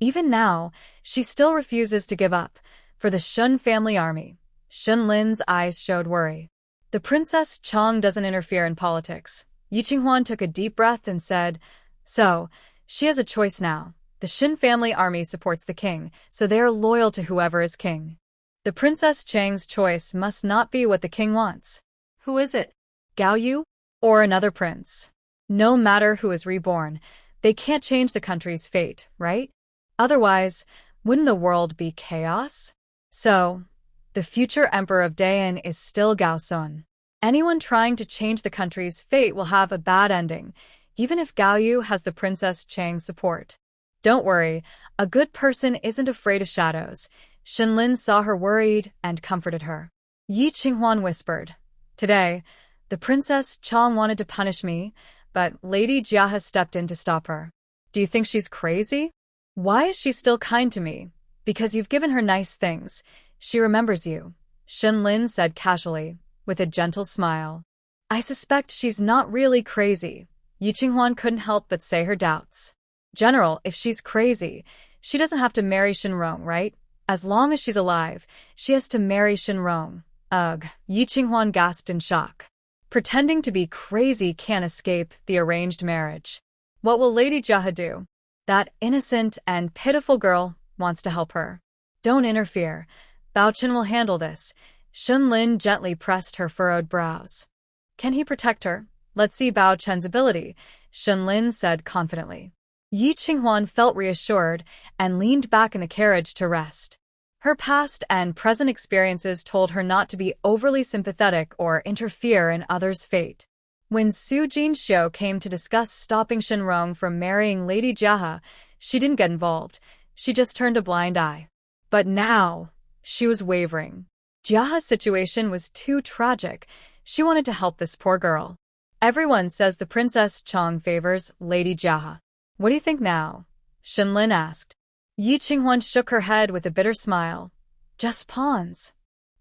Even now, she still refuses to give up. For the Shun family army. Shenlin's eyes showed worry. The Princess Chong doesn't interfere in politics. Yi Qinghuan took a deep breath and said, So, she has a choice now. The Shin family army supports the king, so they are loyal to whoever is king. The Princess Chang's choice must not be what the king wants. Who is it? Gao Yu? Or another prince? No matter who is reborn, they can't change the country's fate, right? Otherwise, wouldn't the world be chaos? So, the future emperor of Dayan is still Gao Sun. Anyone trying to change the country's fate will have a bad ending, even if Gao Yu has the Princess Chang's support. Don't worry, a good person isn't afraid of shadows. Shenlin saw her worried and comforted her. Yi Qinghuan whispered, Today, the Princess Chong wanted to punish me, but Lady Jia stepped in to stop her. Do you think she's crazy? Why is she still kind to me? Because you've given her nice things. She remembers you, Shenlin said casually, with a gentle smile. I suspect she's not really crazy. Yi Qinghuan couldn't help but say her doubts. General, if she's crazy, she doesn't have to marry Shinrong, right? As long as she's alive, she has to marry Shinrong. Ugh, Yi Qinghuan gasped in shock. Pretending to be crazy can't escape the arranged marriage. What will Lady Jaha do? That innocent and pitiful girl wants to help her. Don't interfere. Bao Chen will handle this. Shenlin gently pressed her furrowed brows. Can he protect her? Let's see Bao Chen's ability, Shenlin said confidently. Yi Qinghuan felt reassured and leaned back in the carriage to rest. Her past and present experiences told her not to be overly sympathetic or interfere in others' fate. When Su Jinxiu came to discuss stopping Shinrong from marrying Lady Jaha, she didn't get involved. She just turned a blind eye. But now, she was wavering. Jaha's situation was too tragic. She wanted to help this poor girl. Everyone says the Princess Chong favors Lady Jaha. What do you think now? Shenlin asked. Yi Qinghuan shook her head with a bitter smile. Just pawns.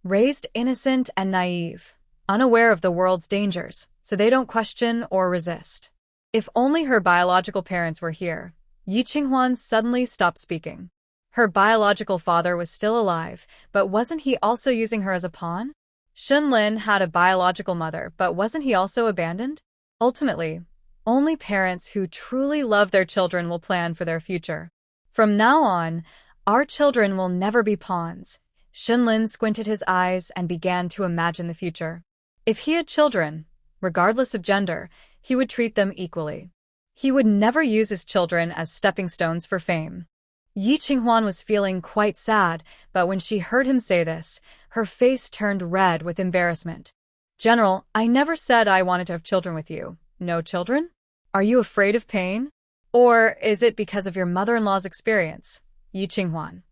Raised innocent and naive, unaware of the world's dangers, so they don't question or resist. If only her biological parents were here. Yi Qinghuan suddenly stopped speaking. Her biological father was still alive, but wasn't he also using her as a pawn? Shenlin had a biological mother, but wasn't he also abandoned? Ultimately, only parents who truly love their children will plan for their future. From now on, our children will never be pawns. Shenlin squinted his eyes and began to imagine the future. If he had children, regardless of gender, he would treat them equally. He would never use his children as stepping stones for fame. Yi Qinghuan was feeling quite sad, but when she heard him say this, her face turned red with embarrassment. General, I never said I wanted to have children with you. No children? Are you afraid of pain? Or is it because of your mother-in-law's experience? Yi Qinghuan.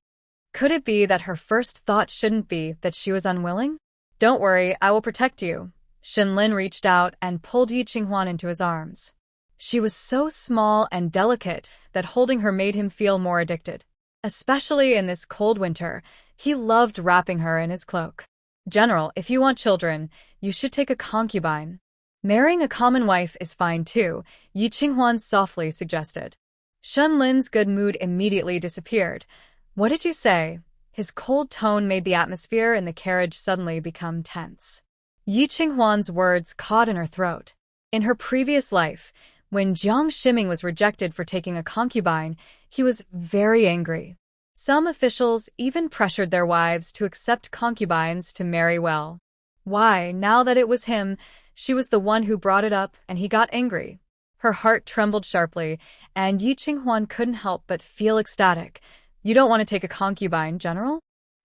Could it be that her first thought shouldn't be that she was unwilling? Don't worry, I will protect you. Shenlin reached out and pulled Yi Qinghuan into his arms. She was so small and delicate that holding her made him feel more addicted. Especially in this cold winter, he loved wrapping her in his cloak. General, if you want children, you should take a concubine. Marrying a common wife is fine too, Yi Qinghuan softly suggested. Shenlin's good mood immediately disappeared. What did you say? His cold tone made the atmosphere in the carriage suddenly become tense. Yi Qinghuan's words caught in her throat. In her previous life, when Jiang Shiming was rejected for taking a concubine, he was very angry. Some officials even pressured their wives to accept concubines to marry well. Why, now that it was him, she was the one who brought it up, and he got angry. Her heart trembled sharply, and Yi Qinghuan couldn't help but feel ecstatic. You don't want to take a concubine, General?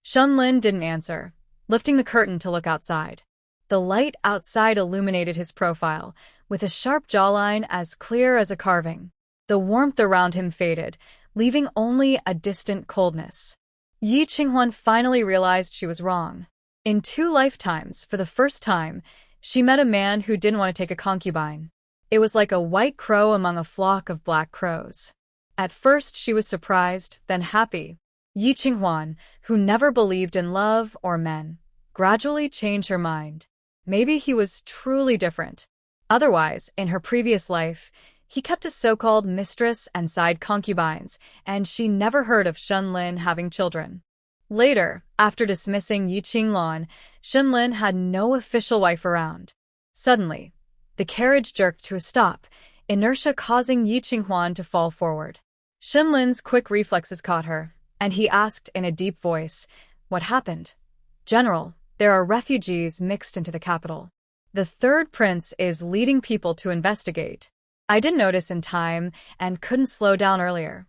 Shenlin didn't answer, lifting the curtain to look outside. The light outside illuminated his profile, with a sharp jawline as clear as a carving. The warmth around him faded, leaving only a distant coldness. Yi Qinghuan finally realized she was wrong. In 2 lifetimes, for the first time, she met a man who didn't want to take a concubine. It was like a white crow among a flock of black crows. At first she was surprised, then happy. Yi Qinghuan, who never believed in love or men, gradually changed her mind. Maybe he was truly different. Otherwise, in her previous life, he kept a so-called mistress and side concubines, and she never heard of Shenlin having children. Later, after dismissing Yi Qinghuan, Shenlin had no official wife around. Suddenly, the carriage jerked to a stop, inertia causing Yi Qinghuan to fall forward. Shenlin's quick reflexes caught her, and he asked in a deep voice, "What happened?" "General, there are refugees mixed into the capital. The third prince is leading people to investigate. I didn't notice in time and couldn't slow down earlier."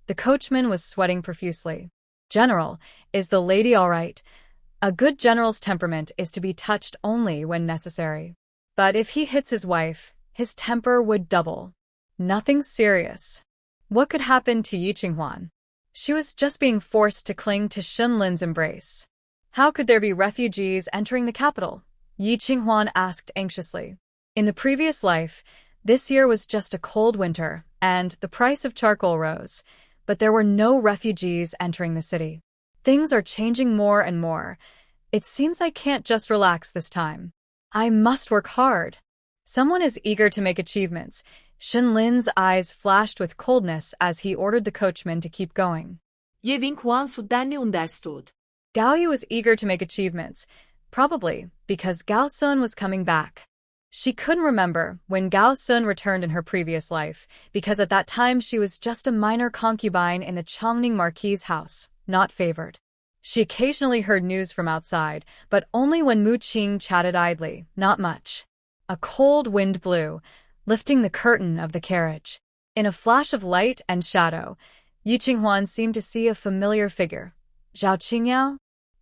The coachman was sweating profusely. "General, is the lady all right?" A good general's temperament is to be touched only when necessary. But if he hits his wife, his temper would double. Nothing serious. What could happen to Yi Qinghuan? She was just being forced to cling to Shenlin's embrace. How could there be refugees entering the capital? Yi Qinghuan asked anxiously. In the previous life, this year was just a cold winter, and the price of charcoal rose, but there were no refugees entering the city. Things are changing more and more. It seems I can't just relax this time. I must work hard. Someone is eager to make achievements. Shenlin's eyes flashed with coldness as he ordered the coachman to keep going. Je vinkuan sudanni understood. Gao Yu was eager to make achievements, probably because Gao Sun was coming back. She couldn't remember when Gao Sun returned in her previous life, because at that time she was just a minor concubine in the Chongning Marquis's house, not favored. She occasionally heard news from outside, but only when Mu Qing chatted idly, not much. A cold wind blew, lifting the curtain of the carriage. In a flash of light and shadow, Yi Qinghuan seemed to see a familiar figure. Zhao Qingyao?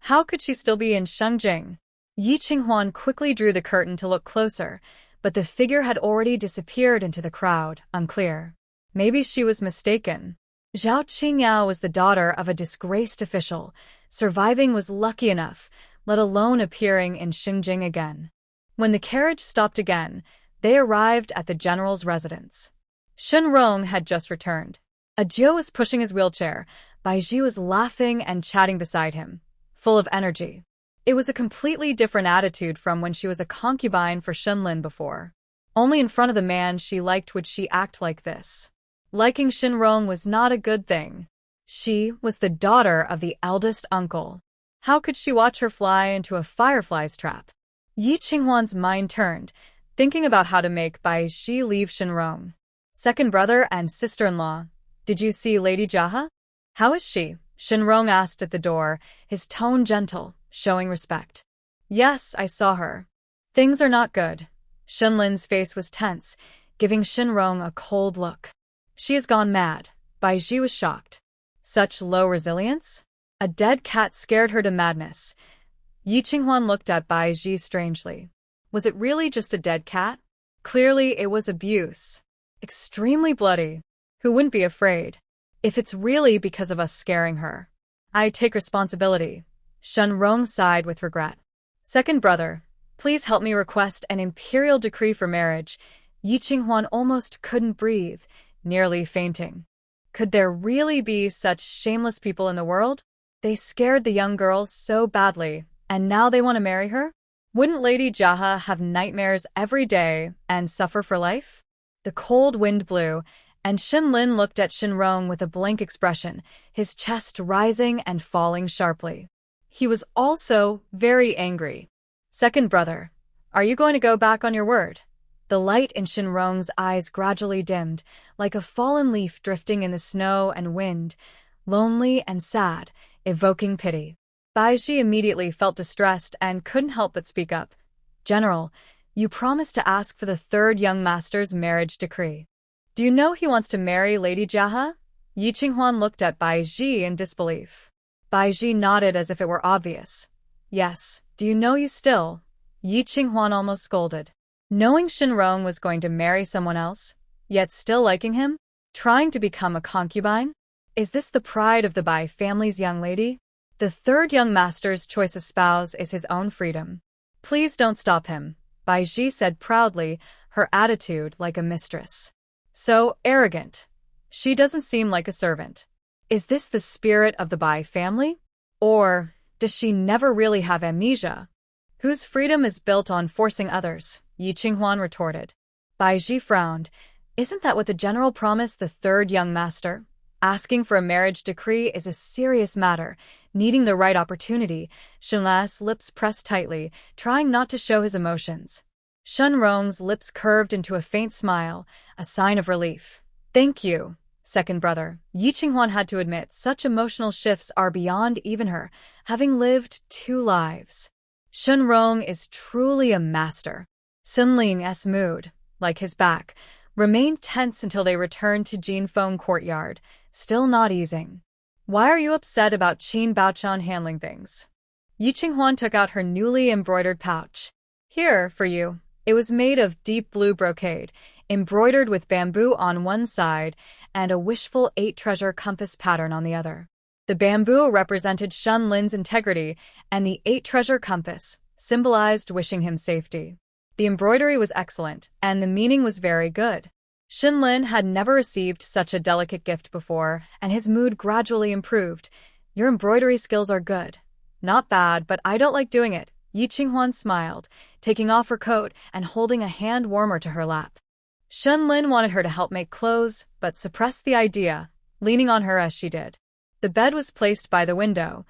How could she still be in Shengjing? Yi Qinghuan quickly drew the curtain to look closer, but the figure had already disappeared into the crowd, unclear. Maybe she was mistaken. Zhao Qingyao was the daughter of a disgraced official. Surviving was lucky enough, let alone appearing in Shengjing again. When the carriage stopped again, they arrived at the general's residence. Shen Rong had just returned. Ajio was pushing his wheelchair. Baiji was laughing and chatting beside him, full of energy. It was a completely different attitude from when she was a concubine for Shenlin before. Only in front of the man she liked would she act like this. Liking Shinrong was not a good thing. She was the daughter of the eldest uncle. How could she watch her fly into a firefly's trap? Yi Qinghuan's mind turned, thinking about how to make Baiji leave Shinrong. Second brother and sister-in-law, did you see Lady Jaha? How is she? Shinrong asked at the door, his tone gentle, showing respect. Yes, I saw her. Things are not good. Shenlin's face was tense, giving Shinrong a cold look. She has gone mad. Baiji was shocked. Such low resilience? A dead cat scared her to madness. Yi Qinghuan looked at Baiji strangely. Was it really just a dead cat? Clearly it was abuse. Extremely bloody. Who wouldn't be afraid? If it's really because of us scaring her. I take responsibility. Shenrong sighed with regret. Second brother, please help me request an imperial decree for marriage. Yi Qinghuan almost couldn't breathe, nearly fainting. Could there really be such shameless people in the world? They scared the young girl so badly, and now they want to marry her? Wouldn't Lady Jaha have nightmares every day and suffer for life? The cold wind blew, and Shinlin looked at Shinrong with a blank expression, his chest rising and falling sharply. He was also very angry. Second brother, are you going to go back on your word? The light in Shinrong's eyes gradually dimmed, like a fallen leaf drifting in the snow and wind, lonely and sad, evoking pity. Baiji immediately felt distressed and couldn't help but speak up. General, you promised to ask for the third young master's marriage decree. Do you know he wants to marry Lady Jaha? Yi Qinghuan looked at Baiji in disbelief. Baiji nodded as if it were obvious. Yes, do you know you still? Yi Qinghuan almost scolded. Knowing Shinrong was going to marry someone else, yet still liking him? Trying to become a concubine? Is this the pride of the Bai family's young lady? The third young master's choice of spouse is his own freedom. Please don't stop him, Baiji said proudly, her attitude like a mistress. So arrogant. She doesn't seem like a servant. Is this the spirit of the Bai family? Or does she never really have amnesia? Whose freedom is built on forcing others? Yi Qinghuan retorted. Baiji frowned. Isn't that what the general promised the third young master? Asking for a marriage decree is a serious matter, needing the right opportunity. Shenla's lips pressed tightly, trying not to show his emotions. Shenrong's lips curved into a faint smile, a sign of relief. Thank you, second brother. Yi Qinghuan had to admit such emotional shifts are beyond even her, having lived 2 lives. Shenrong is truly a master. Sunling's mood, like his back, remained tense until they returned to Jinfeng courtyard, still not easing. Why are you upset about Qin Baochan handling things? Yi Qinghuan took out her newly embroidered pouch. Here, for you. It was made of deep blue brocade, embroidered with bamboo on one side and a wishful 8-treasure compass pattern on the other. The bamboo represented Shenlin's integrity, and the 8-treasure compass symbolized wishing him safety. The embroidery was excellent, and the meaning was very good. Shenlin had never received such a delicate gift before, and his mood gradually improved. Your embroidery skills are good. Not bad, but I don't like doing it. Yi Qinghuan smiled, taking off her coat and holding a hand warmer to her lap. Shenlin wanted her to help make clothes, but suppressed the idea, leaning on her as she did. The bed was placed by the window.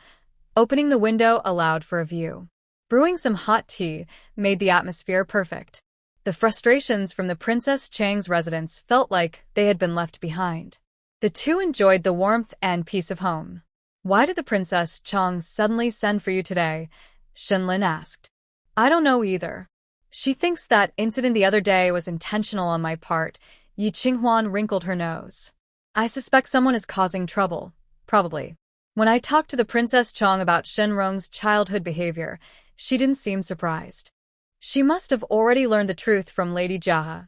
Opening the window allowed for a view. Brewing some hot tea made the atmosphere perfect. The frustrations from the Princess Chang's residence felt like they had been left behind. The two enjoyed the warmth and peace of home. Why did the Princess Chang suddenly send for you today? Shenlin asked. I don't know either. She thinks that incident the other day was intentional on my part. Yi Qinghuan wrinkled her nose. I suspect someone is causing trouble. Probably. When I talked to the Princess Chang about Shenrong's childhood behavior, she didn't seem surprised. She must have already learned the truth from Lady Jaha.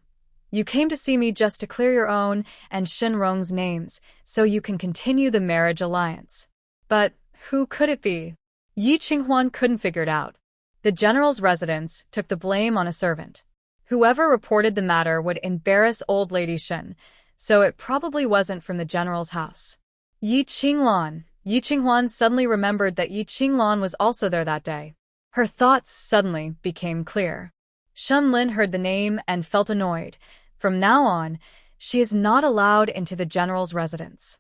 You came to see me just to clear your own and Shenrong's names, so you can continue the marriage alliance. But who could it be? Yi Qinghuan couldn't figure it out. The general's residence took the blame on a servant. Whoever reported the matter would embarrass old Lady Shen, so it probably wasn't from the general's house. Yi Qinglan. Yi Qinghuan suddenly remembered that Yi Qinglan was also there that day. Her thoughts suddenly became clear. Shen Lin heard the name and felt annoyed. From now on, she is not allowed into the general's residence.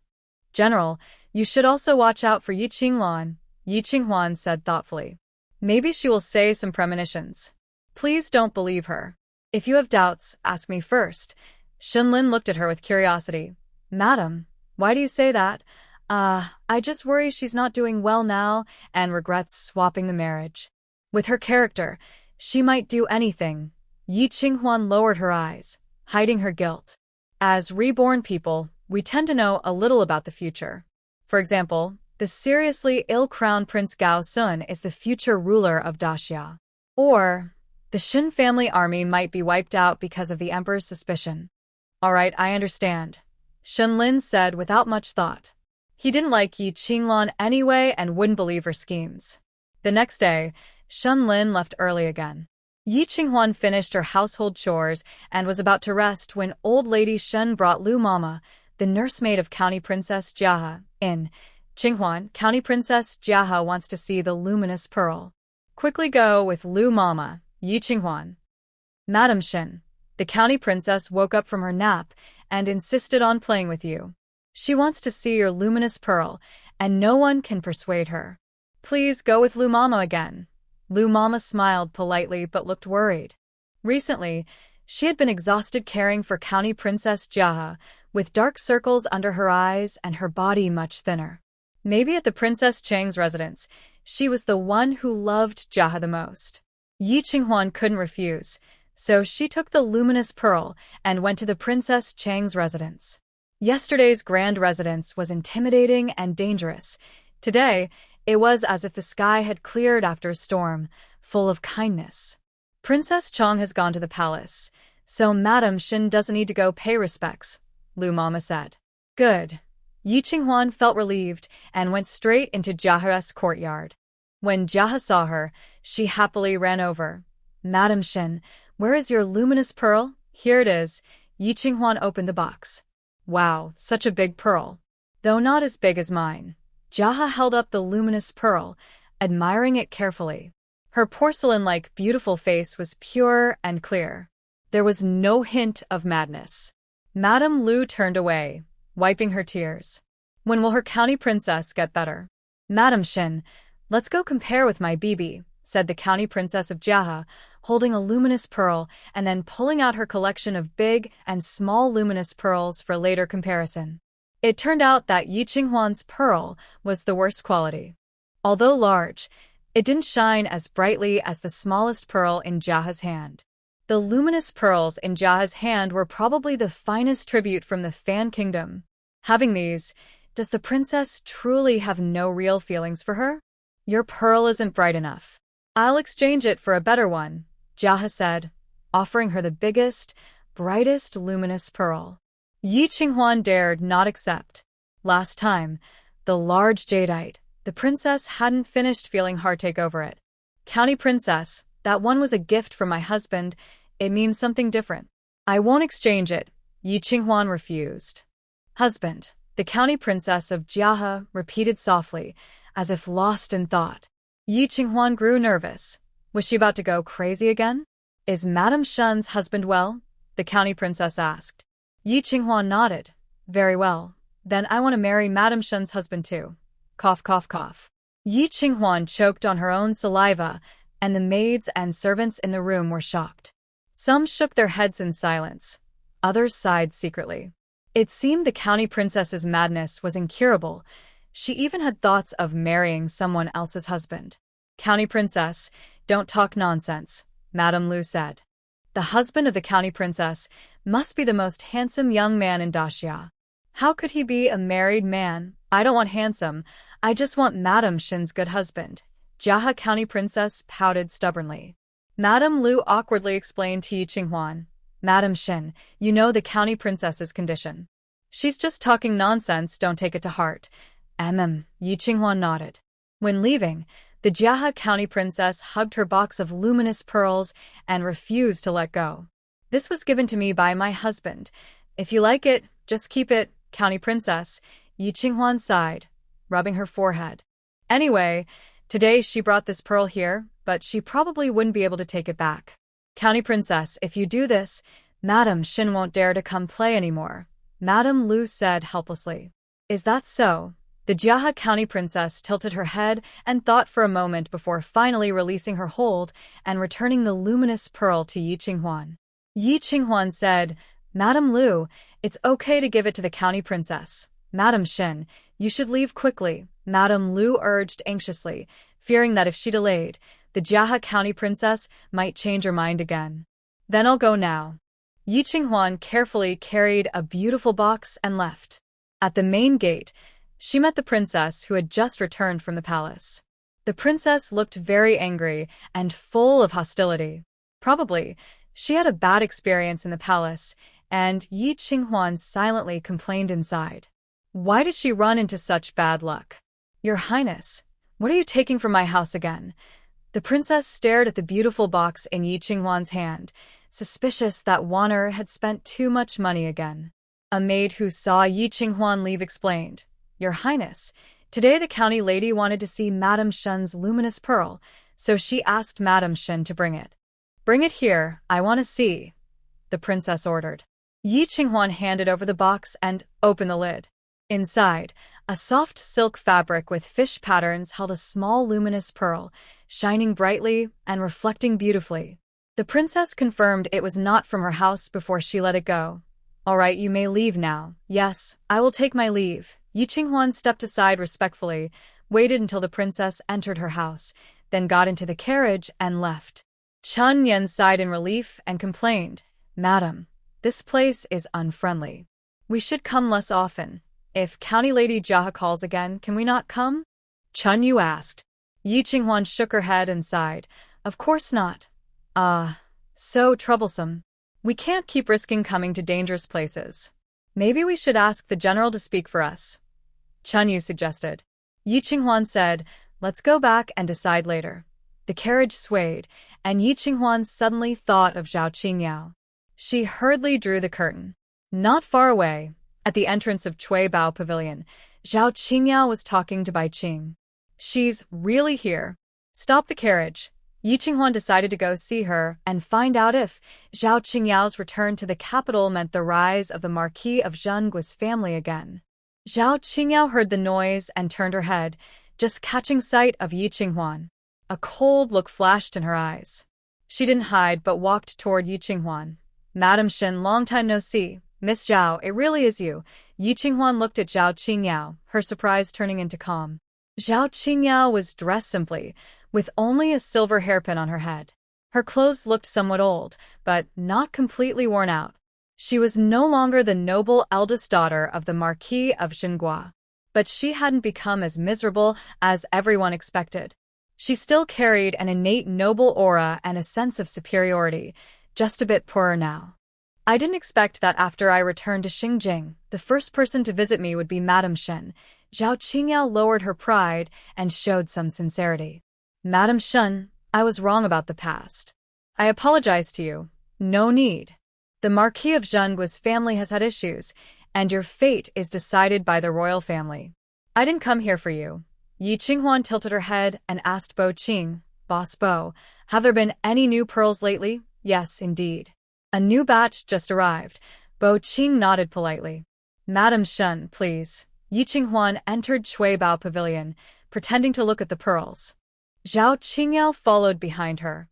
General, you should also watch out for Yi Qinglan, Yi Qinghuan said thoughtfully. Maybe she will say some premonitions. Please don't believe her. If you have doubts, ask me first. Shen Lin looked at her with curiosity. Madam, why do you say that? I just worry she's not doing well now and regrets swapping the marriage. With her character, she might do anything. Yi Qinghuan lowered her eyes, hiding her guilt. As reborn people, we tend to know a little about the future. For example, the seriously ill crown Prince Gao Sun is the future ruler of Daxia. Or, the Xin family army might be wiped out because of the emperor's suspicion. All right, I understand, Shen Lin said without much thought. He didn't like Yi Qinglan anyway and wouldn't believe her schemes. The next day, Shen Lin left early again. Yi Qinghuan finished her household chores and was about to rest when old lady Shen brought Lu Mama, the nursemaid of County Princess Jiahe, in. Qinghuan, County Princess Jiahe wants to see the luminous pearl. Quickly go with Lu Mama, Yi Qinghuan. Madam Shen, the County Princess woke up from her nap and insisted on playing with you. She wants to see your luminous pearl, and no one can persuade her. Please go with Lu Mama again. Lu Mama smiled politely but looked worried. Recently, she had been exhausted caring for County Princess Jiahe, with dark circles under her eyes and her body much thinner. Maybe at the Princess Chang's residence, she was the one who loved Jiahe the most. Yi Qinghuan couldn't refuse, so she took the luminous pearl and went to the Princess Chang's residence. Yesterday's grand residence was intimidating and dangerous. Today, it was as if the sky had cleared after a storm, full of kindness. Princess Chang has gone to the palace, so Madam Shen doesn't need to go pay respects, Lu Mama said. Good. Yi Qinghuan felt relieved and went straight into Jiahe's courtyard. When Jiahe saw her, she happily ran over. Madam Shen, where is your luminous pearl? Here it is. Yi Qinghuan opened the box. Wow, such a big pearl. Though not as big as mine. Jiahe held up the luminous pearl, admiring it carefully. Her porcelain-like beautiful face was pure and clear. There was no hint of madness. Madame Lu turned away, wiping her tears. When will her county princess get better? Madam Shen, let's go compare with my Bibi, said the county princess of Jiahe, holding a luminous pearl and then pulling out her collection of big and small luminous pearls for later comparison. It turned out that Yi Qinghuan's pearl was the worst quality. Although large, it didn't shine as brightly as the smallest pearl in Jiahe's hand. The luminous pearls in Jiahe's hand were probably the finest tribute from the Fan Kingdom. Having these, does the princess truly have no real feelings for her? Your pearl isn't bright enough. I'll exchange it for a better one, Jiahe said, offering her the biggest, brightest luminous pearl. Yi Qinghuan dared not accept. Last time, the large jadeite, the princess hadn't finished feeling heartache over it. County princess, that one was a gift from my husband. It means something different. I won't exchange it, Yi Qinghuan refused. Husband, the county princess of Jiahe repeated softly, as if lost in thought. Yi Qinghuan grew nervous. Was she about to go crazy again? Is Madame Shen's husband well? The county princess asked. Yi Qinghuan nodded. Very well. Then I want to marry Madame Shen's husband too. Cough, cough, cough. Yi Qinghuan choked on her own saliva, and the maids and servants in the room were shocked. Some shook their heads in silence. Others sighed secretly. It seemed the county princess's madness was incurable. She even had thoughts of marrying someone else's husband. County princess, don't talk nonsense, Madame Lu said. The husband of the county princess must be the most handsome young man in Daxia. How could he be a married man? I don't want handsome. I just want Madame Shen's good husband. Jiahe county princess pouted stubbornly. Madame Lu awkwardly explained to Yi Qinghuan. Madame Shen, you know the county princess's condition. She's just talking nonsense, don't take it to heart. Yi Qinghuan nodded. When leaving, the Jiahe county princess hugged her box of luminous pearls and refused to let go. This was given to me by my husband. If you like it, Just keep it, County Princess, Yi Qinghuan sighed, rubbing her forehead. Anyway, today she brought this pearl here, but she probably wouldn't be able to take it back. County Princess, if you do this, Madame Xin won't dare to come play anymore, Madame Lu said helplessly. Is that so? The Jiahe County Princess tilted her head and thought for a moment before finally releasing her hold and returning the luminous pearl to Yi Qinghuan. Yi Qinghuan said, Madame Lu, it's okay to give it to the County Princess. Madame Xin, you should leave quickly, Madame Lu urged anxiously, fearing that if she delayed, the Jiahe County Princess might change her mind again. Then I'll go now. Yi Qinghuan carefully carried a beautiful box and left. At the main gate, she met the princess who had just returned from the palace. The princess looked very angry and full of hostility. Probably, she had a bad experience in the palace, and Yi Qinghuan silently complained inside. Why did she run into such bad luck? Your Highness, what are you taking from my house again? The princess stared at the beautiful box in Yi Qinghuan's hand, suspicious that Wanner had spent too much money again. A maid who saw Yi Qinghuan leave explained, Your Highness, today the county lady wanted to see Madame Shen's luminous pearl, so she asked Madame Shen to bring it. Bring it here, I want to see, the princess ordered. Yi Qinghuan handed over the box and opened the lid. Inside, a soft silk fabric with fish patterns held a small luminous pearl, shining brightly and reflecting beautifully. The princess confirmed it was not from her house before she let it go. All right, you may leave now. Yes, I will take my leave. Yi Qinghuan stepped aside respectfully, waited until the princess entered her house, then got into the carriage and left. Chun Yen sighed in relief and complained, Madam, this place is unfriendly. We should come less often. If County Lady Jiahe calls again, can we not come? Chun Yu asked. Yi Qinghuan shook her head and sighed. Of course not. So troublesome. We can't keep risking coming to dangerous places. Maybe we should ask the general to speak for us, Chun Yu suggested. Yi Qinghuan said, Let's go back and decide later. The carriage swayed, and Yi Qinghuan suddenly thought of Zhao Qingyao. She hurriedly drew the curtain. Not far away, at the entrance of Cui Bao Pavilion, Zhao Qingyao was talking to Bai Qing. She's really here. Stop the carriage. Yi Qinghuan decided to go see her and find out if Zhao Qingyao's return to the capital meant the rise of the Marquis of Zhenguo's family again. Zhao Qingyao heard the noise and turned her head, just catching sight of Yi Qinghuan. A cold look flashed in her eyes. She didn't hide but walked toward Yi Qinghuan. Madam Shen, long time no see. Miss Zhao, it really is you. Yi Qinghuan looked at Zhao Qingyao, her surprise turning into calm. Zhao Qingyao was dressed simply, with only a silver hairpin on her head. Her clothes looked somewhat old, but not completely worn out. She was no longer the noble eldest daughter of the Marquis of Zhenguo, but she hadn't become as miserable as everyone expected. She still carried an innate noble aura and a sense of superiority, just a bit poorer now. I didn't expect that after I returned to Xingjing, the first person to visit me would be Madame Shen. Zhao Qingyao lowered her pride and showed some sincerity. Madame Shen, I was wrong about the past. I apologize to you. No need. The Marquis of Zhenguo's family has had issues, and your fate is decided by the royal family. I didn't come here for you. Yi Qinghuan tilted her head and asked Bo Qing, Boss Bo, have there been any new pearls lately? Yes, indeed. A new batch just arrived. Bo Qing nodded politely. Madame Shen, please. Yi Qinghuan entered Cui Bao Pavilion, pretending to look at the pearls. Zhao Qingyao followed behind her.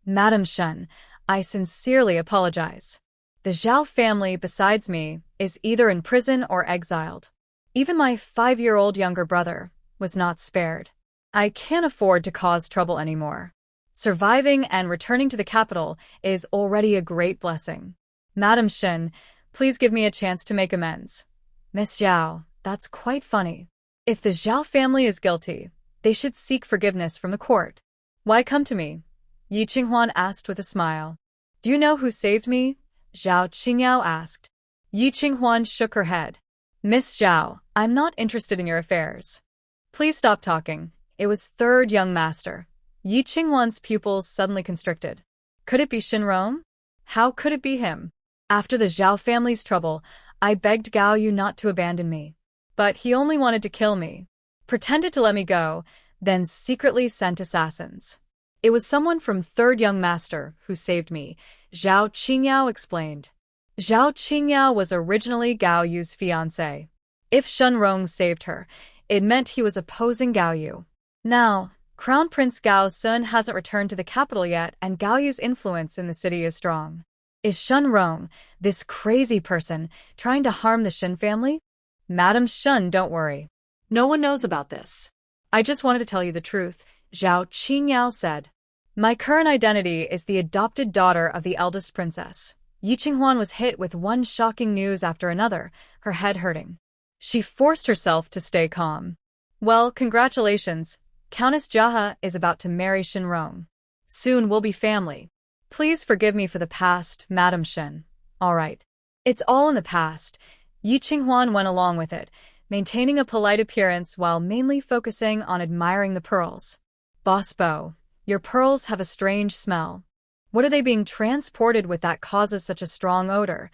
Madame Shen, I sincerely apologize. The Zhao family, besides me, is either in prison or exiled. Even my 5-year-old younger brother was not spared. I can't afford to cause trouble anymore. Surviving and returning to the capital is already a great blessing. Madame Shen, please give me a chance to make amends. Miss Zhao, that's quite funny. If the Zhao family is guilty, they should seek forgiveness from the court. Why come to me? Yi Qinghuan asked with a smile. Do you know who saved me? Zhao Qingyao asked. Yi Qinghuan shook her head. Miss Zhao, I'm not interested in your affairs. Please stop talking. It was third young master. Yi Qinghuan's pupils suddenly constricted. Could it be Shinrong? How could it be him? After the Zhao family's trouble, I begged Gao Yu not to abandon me. But he only wanted to kill me. Pretended to let me go, then secretly sent assassins. It was someone from Third Young Master who saved me, Zhao Qingyao explained. Zhao Qingyao was originally Gao Yu's fiancé. If Shen Rong saved her, it meant he was opposing Gao Yu. Now, Crown Prince Gao Sun hasn't returned to the capital yet, and Gao Yu's influence in the city is strong. Is Shen Rong, this crazy person, trying to harm the Shen family? Madam Shen, don't worry. No one knows about this. I just wanted to tell you the truth, Zhao Qingyao said. My current identity is the adopted daughter of the eldest princess. Yi Qinghuan was hit with one shocking news after another, her head hurting. She forced herself to stay calm. Well, congratulations. Countess Jaha is about to marry Shen Rong. Soon we'll be family. Please forgive me for the past, Madam Shen. All right. It's all in the past. Yi Qinghuan went along with it, maintaining a polite appearance while mainly focusing on admiring the pearls. Boss Bo, your pearls have a strange smell. What are they being transported with that causes such a strong odor?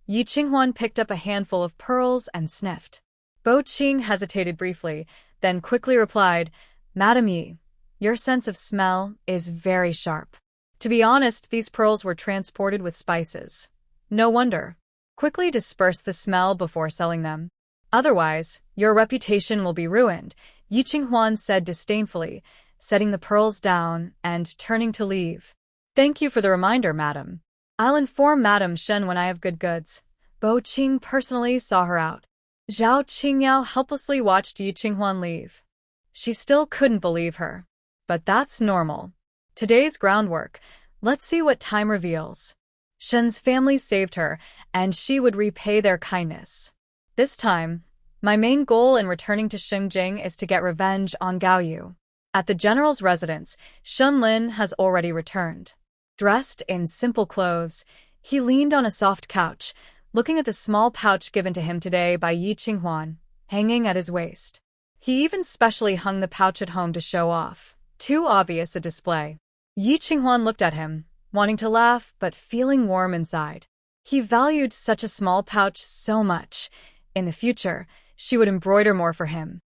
Yi Qinghuan picked up a handful of pearls and sniffed. Bo Qing hesitated briefly, then quickly replied, Madam Yi, your sense of smell is very sharp. To be honest, these pearls were transported with spices. No wonder. Quickly disperse the smell before selling them. Otherwise, your reputation will be ruined, Yi Qinghuan said disdainfully, setting the pearls down and turning to leave. Thank you for the reminder, madam. I'll inform Madam Shen when I have good goods. Bo Qing personally saw her out. Zhao Qingyao helplessly watched Yi Qinghuan leave. She still couldn't believe her. But that's normal. Today's groundwork. Let's see what time reveals. Shen's family saved her, and she would repay their kindness. This time, my main goal in returning to Xingjing is to get revenge on Gao Yu. At the general's residence, Shen Lin has already returned. Dressed in simple clothes, he leaned on a soft couch, looking at the small pouch given to him today by Yi Qinghuan, hanging at his waist. He even specially hung the pouch at home to show off. Too obvious a display. Yi Qinghuan looked at him, wanting to laugh but feeling warm inside. He valued such a small pouch so much. In the future, she would embroider more for him.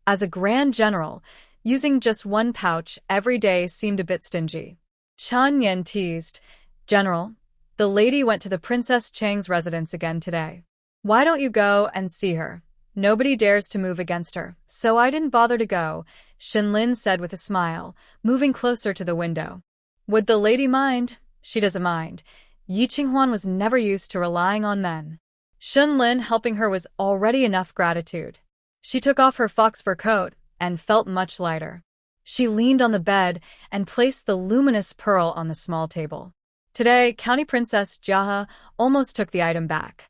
As a grand general, using just one pouch every day seemed a bit stingy. Chen Yan teased, General, the lady went to the Princess Chang's residence again today. Why don't you go and see her? Nobody dares to move against her, so I didn't bother to go, Shen Lin said with a smile, moving closer to the window. Would the lady mind? She doesn't mind. Yi Qinghuan was never used to relying on men. Shen Lin helping her was already enough gratitude. She took off her fox fur coat and felt much lighter. She leaned on the bed and placed the luminous pearl on the small table. Today, County Princess Jaha almost took the item back.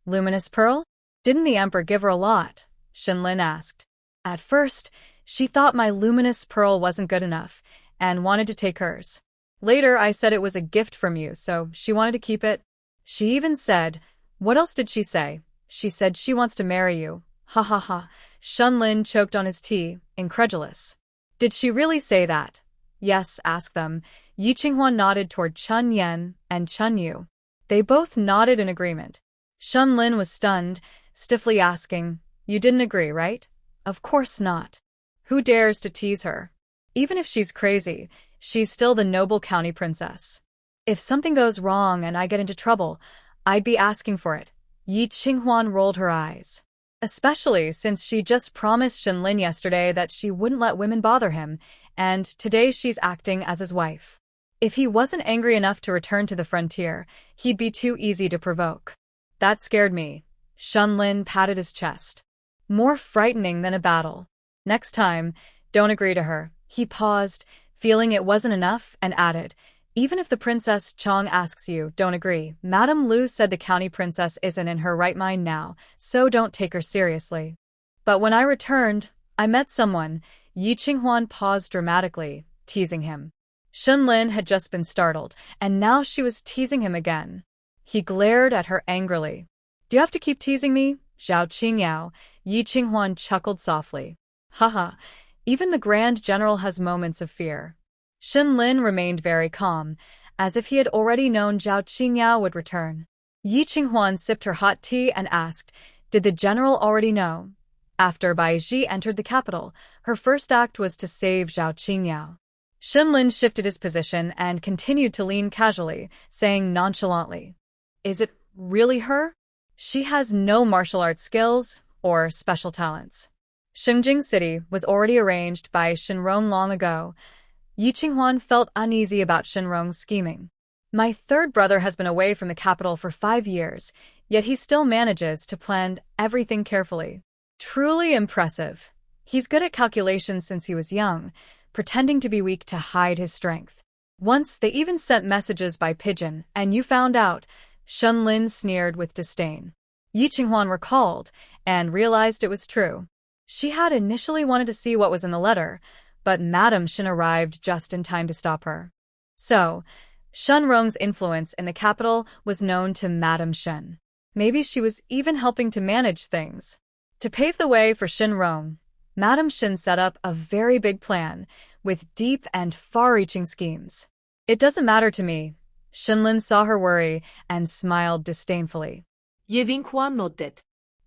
Luminous pearl? Didn't the emperor give her a lot? Shen Lin asked. At first, she thought my luminous pearl wasn't good enough and wanted to take hers. Later, I said it was a gift from you, so she wanted to keep it. She even said, what else did she say? She said she wants to marry you. Ha ha ha. Shen Lin choked on his tea, incredulous. Did she really say that? Yes, ask them. Yi Qinghuan nodded toward Chen Yan and Chen Yu. They both nodded in agreement. Shen Lin was stunned, stiffly asking, You didn't agree, right? Of course not. Who dares to tease her? Even if she's crazy, she's still the noble county princess. If something goes wrong and I get into trouble, I'd be asking for it. Yi Qinghuan rolled her eyes. Especially since she just promised Shen Lin yesterday that she wouldn't let women bother him, and today she's acting as his wife. If he wasn't angry enough to return to the frontier, he'd be too easy to provoke. That scared me. Shen Lin patted his chest. More frightening than a battle. Next time, don't agree to her. He paused, feeling it wasn't enough, and added, Even if the Princess Chong asks you, don't agree. Madame Lu said the county princess isn't in her right mind now, so don't take her seriously. But when I returned, I met someone. Yi Qinghuan paused dramatically, teasing him. Shen Lin had just been startled, and now she was teasing him again. He glared at her angrily. Do you have to keep teasing me? Zhao Qingyao. Yi Qinghuan chuckled softly. Haha, even the Grand General has moments of fear. Shen Lin remained very calm, as if he had already known Zhao Qingyao would return. Yi Qinghuan sipped her hot tea and asked, did the general already know? After Bai Ji entered the capital, her first act was to save Zhao Qingyao. Shenlin shifted his position and continued to lean casually, saying nonchalantly, is it really her? She has no martial arts skills or special talents. Shengjing City was already arranged by Shenrong long ago. Yi Qinghuan felt uneasy about Shenrong's scheming. My third brother has been away from the capital for 5 years, yet he still manages to plan everything carefully. Truly impressive. He's good at calculations since he was young, pretending to be weak to hide his strength. Once they even sent messages by pigeon, and you found out, Shenlin sneered with disdain. Yi Qinghuan recalled and realized it was true. She had initially wanted to see what was in the letter, but Madame Shen arrived just in time to stop her. So, Shenrong's influence in the capital was known to Madame Shen. Maybe she was even helping to manage things. To pave the way for Shenrong, Madame Shen set up a very big plan, with deep and far-reaching schemes. It doesn't matter to me. Shenlin saw her worry and smiled disdainfully. Yevinquan nodded.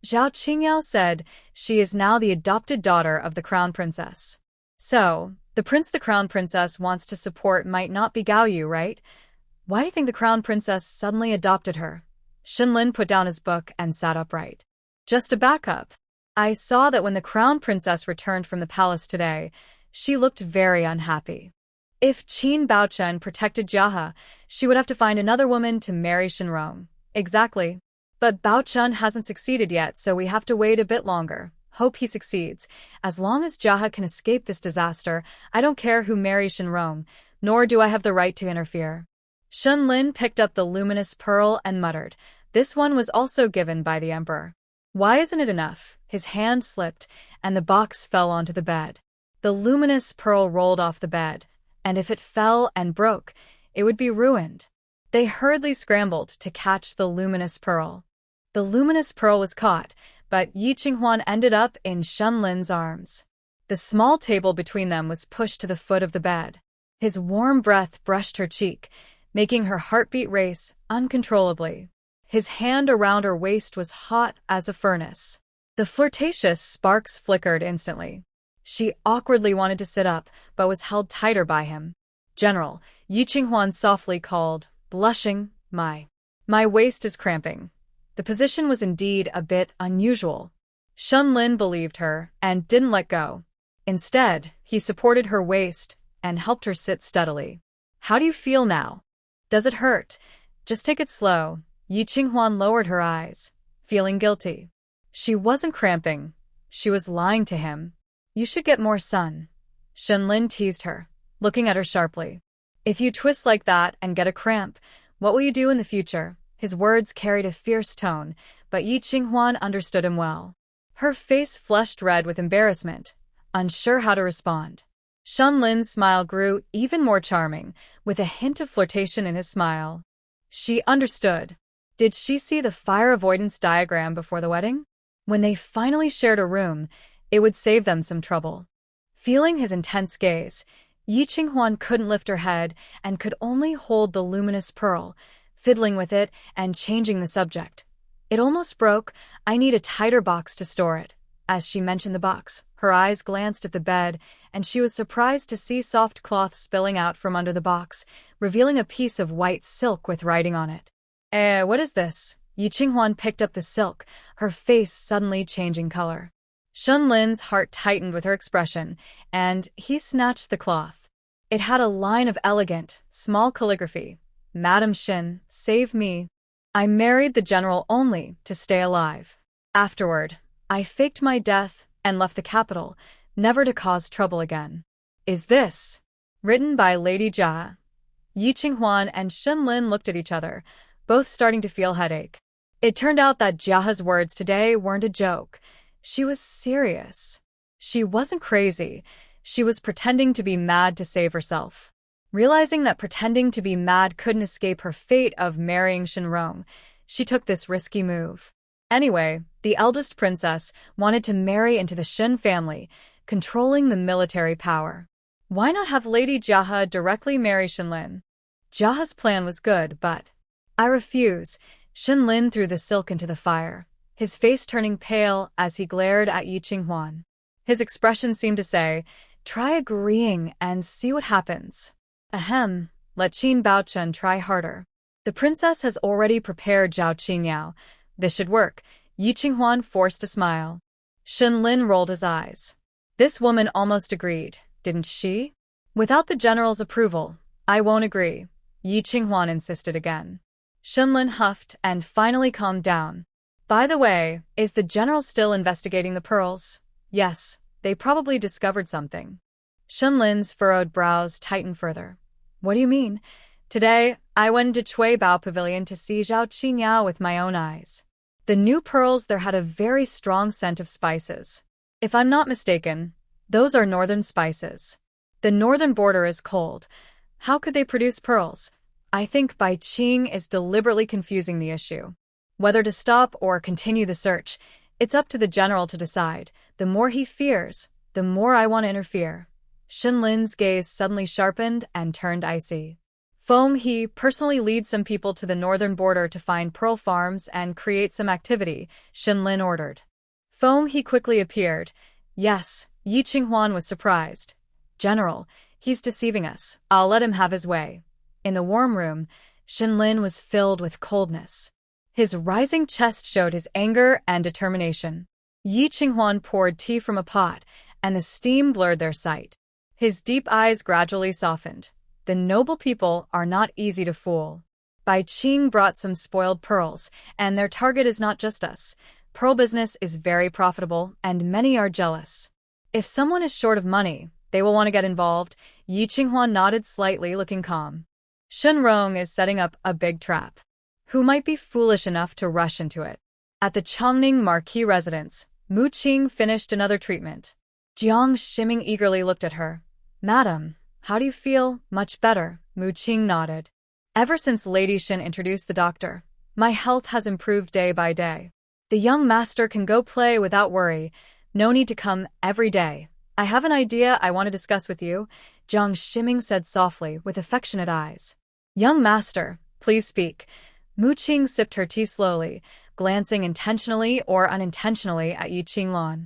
Zhao Qingyao said she is now the adopted daughter of the crown princess. So, the prince the crown princess wants to support might not be Gao Yu, right? Why do you think the crown princess suddenly adopted her? Shenlin put down his book and sat upright. Just to back up, I saw that when the crown princess returned from the palace today, she looked very unhappy. If Qin Baochen protected Jiahe, she would have to find another woman to marry Shenrong. Exactly. But Baochen hasn't succeeded yet, so we have to wait a bit longer. Hope he succeeds. As long as Jiahe can escape this disaster, I don't care who marries Shenrong, nor do I have the right to interfere. Shenlin picked up the luminous pearl and muttered, this one was also given by the emperor. Why isn't it enough? His hand slipped, and the box fell onto the bed. The luminous pearl rolled off the bed, and if it fell and broke, it would be ruined. They hurriedly scrambled to catch the luminous pearl. The luminous pearl was caught, but Yi Qinghuan ended up in Shenlin's arms. The small table between them was pushed to the foot of the bed. His warm breath brushed her cheek, making her heartbeat race uncontrollably. His hand around her waist was hot as a furnace. The flirtatious sparks flickered instantly. She awkwardly wanted to sit up, but was held tighter by him. General, Yi Qinghuan softly called, blushing, my waist is cramping. The position was indeed a bit unusual. Shenlin believed her and didn't let go. Instead, he supported her waist and helped her sit steadily. How do you feel now? Does it hurt? Just take it slow. Yi Qinghuan lowered her eyes, feeling guilty. She wasn't cramping. She was lying to him. You should get more sun. Shenlin teased her, looking at her sharply. If you twist like that and get a cramp, what will you do in the future? His words carried a fierce tone, but Yi Qinghuan understood him well. Her face flushed red with embarrassment, unsure how to respond. Shenlin's smile grew even more charming, with a hint of flirtation in his smile. She understood. Did she see the fire avoidance diagram before the wedding? When they finally shared a room, it would save them some trouble. Feeling his intense gaze, Yi Qinghuan couldn't lift her head and could only hold the luminous pearl, fiddling with it and changing the subject. It almost broke. I need a tighter box to store it. As she mentioned the box, her eyes glanced at the bed, and she was surprised to see soft cloth spilling out from under the box, revealing a piece of white silk with writing on it. What is this? Yi Qinghuan picked up the silk, her face suddenly changing color. Shenlin's heart tightened with her expression, and he snatched the cloth. It had a line of elegant, small calligraphy. Madame Shen, save me. I married the general only to stay alive. Afterward, I faked my death and left the capital, never to cause trouble again. Is this? Written by Lady Jia. Yi Qinghuan and Shenlin looked at each other, both starting to feel headache. It turned out that Jiahe's words today weren't a joke. She was serious. She wasn't crazy. She was pretending to be mad to save herself. Realizing that pretending to be mad couldn't escape her fate of marrying Shenrong, she took this risky move. Anyway, the eldest princess wanted to marry into the Shen family, controlling the military power. Why not have Lady Jiahe directly marry Shenlin? Jiahe's plan was good, but I refuse. Lin threw the silk into the fire, his face turning pale as he glared at Yi Qinghuan. His expression seemed to say, "Try agreeing and see what happens." Ahem, let Qin Baochen try harder. The princess has already prepared Zhao Qingyao. This should work. Yi Qinghuan forced a smile. Lin rolled his eyes. This woman almost agreed, didn't she? Without the general's approval, I won't agree, Yi Qinghuan insisted again. Lin huffed and finally calmed down. By the way, is the general still investigating the pearls? Yes, they probably discovered something. Lin's furrowed brows tightened further. What do you mean? Today, I went to Cui Bao Pavilion to see Zhao Qingyao with my own eyes. The new pearls there had a very strong scent of spices. If I'm not mistaken, those are northern spices. The northern border is cold. How could they produce pearls? I think Bai Qing is deliberately confusing the issue. Whether to stop or continue the search, it's up to the general to decide. The more he fears, the more I want to interfere. Lin's gaze suddenly sharpened and turned icy. Foam He personally leads some people to the northern border to find pearl farms and create some activity, Lin ordered. Foam He quickly appeared. Yes, Yi Qinghuan was surprised. General, he's deceiving us. I'll let him have his way. In the warm room, Lin was filled with coldness. His rising chest showed his anger and determination. Yi Qinghuan poured tea from a pot, and the steam blurred their sight. His deep eyes gradually softened. The noble people are not easy to fool. Bai Qing brought some spoiled pearls, and their target is not just us. Pearl business is very profitable, and many are jealous. If someone is short of money, they will want to get involved. Yi Qinghuan nodded slightly, looking calm. Rong is setting up a big trap. Who might be foolish enough to rush into it? At the Chongning Marquis residence, Mu Qing finished another treatment. Jiang Shiming eagerly looked at her. Madam, how do you feel? Much better, Mu Qing nodded. Ever since Lady Shin introduced the doctor, my health has improved day by day. The young master can go play without worry. No need to come every day. I have an idea I want to discuss with you, Jiang Shiming said softly with affectionate eyes. Young master, please speak. Mu Qing sipped her tea slowly, glancing intentionally or unintentionally at Yi Qinglan.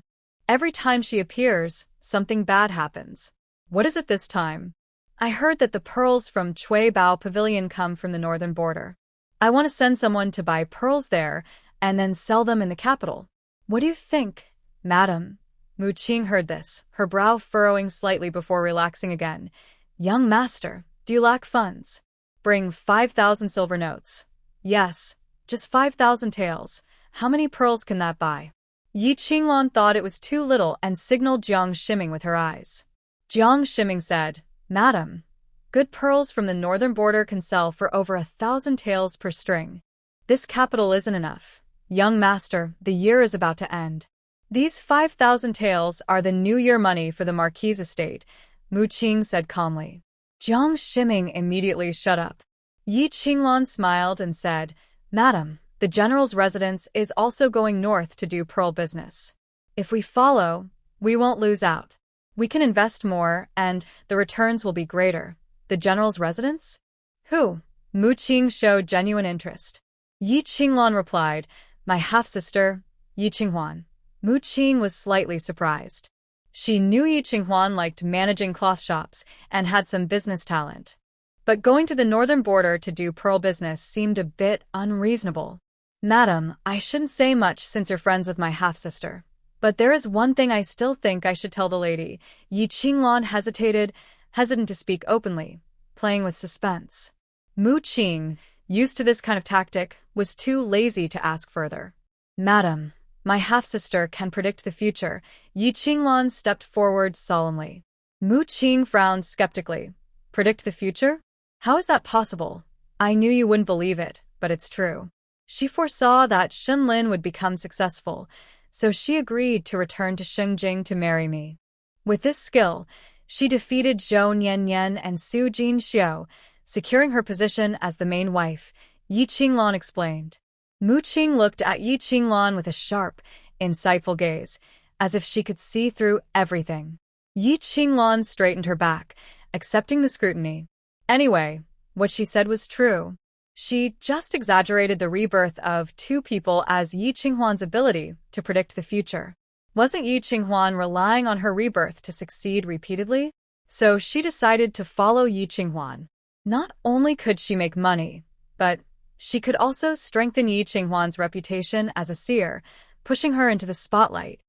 Every time she appears, something bad happens. What is it this time? I heard that the pearls from Cui Bao Pavilion come from the northern border. I want to send someone to buy pearls there and then sell them in the capital. What do you think, madam? Mu Qing heard this, her brow furrowing slightly before relaxing again. Young master, do you lack funds? Bring 5,000 silver notes. Yes, just 5,000 taels. How many pearls can that buy? Yi Qinglan thought it was too little and signaled Jiang Shiming with her eyes. Jiang Shiming said, Madam, good pearls from the northern border can sell for over 1,000 taels per string. This capital isn't enough. Young master, the year is about to end. These 5,000 taels are the New Year money for the Marquis estate, Mu Qing said calmly. Jiang Shiming immediately shut up. Yi Qinglan smiled and said, Madam, the general's residence is also going north to do pearl business. If we follow, we won't lose out. We can invest more, and the returns will be greater. The general's residence? Who? Mu Qing showed genuine interest. Yi Qinglan replied, My half-sister, Yi Qinghuan. Mu Qing was slightly surprised. She knew Yi Qinghuan liked managing cloth shops and had some business talent. But going to the northern border to do pearl business seemed a bit unreasonable. Madam, I shouldn't say much since you're friends with my half-sister. But there is one thing I still think I should tell the lady. Yi Qinglan hesitated, hesitant to speak openly, playing with suspense. Mu Qing, used to this kind of tactic, was too lazy to ask further. Madam, my half-sister can predict the future. Yi Qinglan stepped forward solemnly. Mu Qing frowned skeptically. Predict the future? How is that possible? I knew you wouldn't believe it, but it's true. She foresaw that Lin would become successful, so she agreed to return to Shengjing to marry me. With this skill, she defeated Zhou Nianyan and Su Jinxiu, securing her position as the main wife, Yi Qinglan explained. Mu Qing looked at Yi Qinglan with a sharp, insightful gaze, as if she could see through everything. Yi Qinglan straightened her back, accepting the scrutiny. Anyway, what she said was true. She just exaggerated the rebirth of two people as Yi Qinghuan's ability to predict the future. Wasn't Yi Qinghuan relying on her rebirth to succeed repeatedly? So she decided to follow Yi Qinghuan. Not only could she make money, but she could also strengthen Yi Qinghuan's reputation as a seer, pushing her into the spotlight.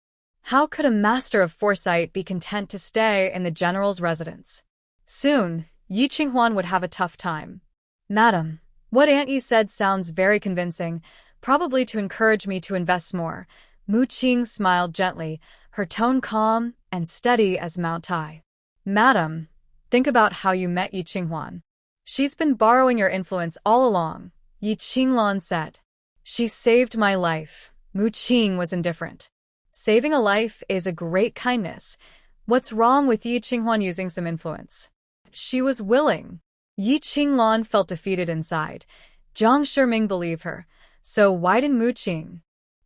How could a master of foresight be content to stay in the general's residence? Soon, Yi Qinghuan would have a tough time. Madam, what Aunt Yi said sounds very convincing, probably to encourage me to invest more. Mu Qing smiled gently, her tone calm and steady as Mount Tai. Madam, think about how you met Yi Qinghuan. She's been borrowing your influence all along, Yi Qinglan said. She saved my life. Mu Qing was indifferent. Saving a life is a great kindness. What's wrong with Yi Qinghuan using some influence? She was willing. Yi Qinglan felt defeated inside. Jiang Shiming believed her. So why didn't Mu Qing?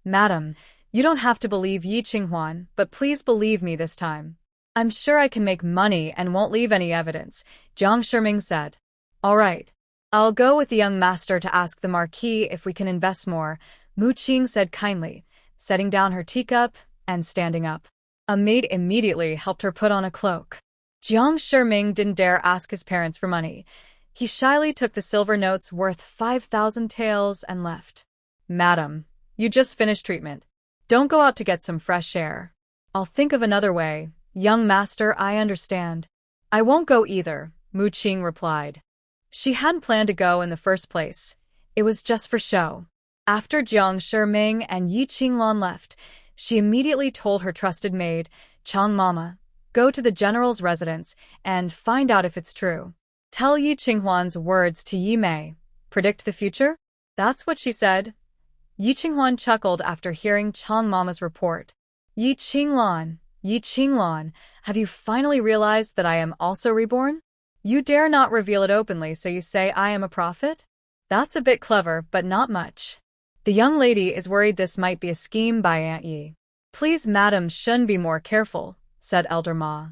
Madam, you don't have to believe Yi Qinghuan, but please believe me this time. I'm sure I can make money and won't leave any evidence, Jiang Shiming said. All right. I'll go with the young master to ask the Marquis if we can invest more, Mu Qing said kindly, setting down her teacup and standing up. A maid immediately helped her put on a cloak. Jiang Shiming didn't dare ask his parents for money. He shyly took the silver notes worth 5,000 taels and left. Madam, you just finished treatment. Don't go out to get some fresh air. I'll think of another way. Young master, I understand. I won't go either, Mu Qing replied. She hadn't planned to go in the first place. It was just for show. After Jiang Shiming and Yi Qinglan left, she immediately told her trusted maid, Chang Mama, go to the general's residence and find out if it's true. Tell Yi Qinghuan's words to Yi Mei. Predict the future? That's what she said. Yi Qinghuan chuckled after hearing Chang Mama's report. Yi Qinglan, have you finally realized that I am also reborn? You dare not reveal it openly, so you say I am a prophet? That's a bit clever, but not much. The young lady is worried this might be a scheme by Aunt Yi. Please, Madam Shun, be more careful, said Elder Ma.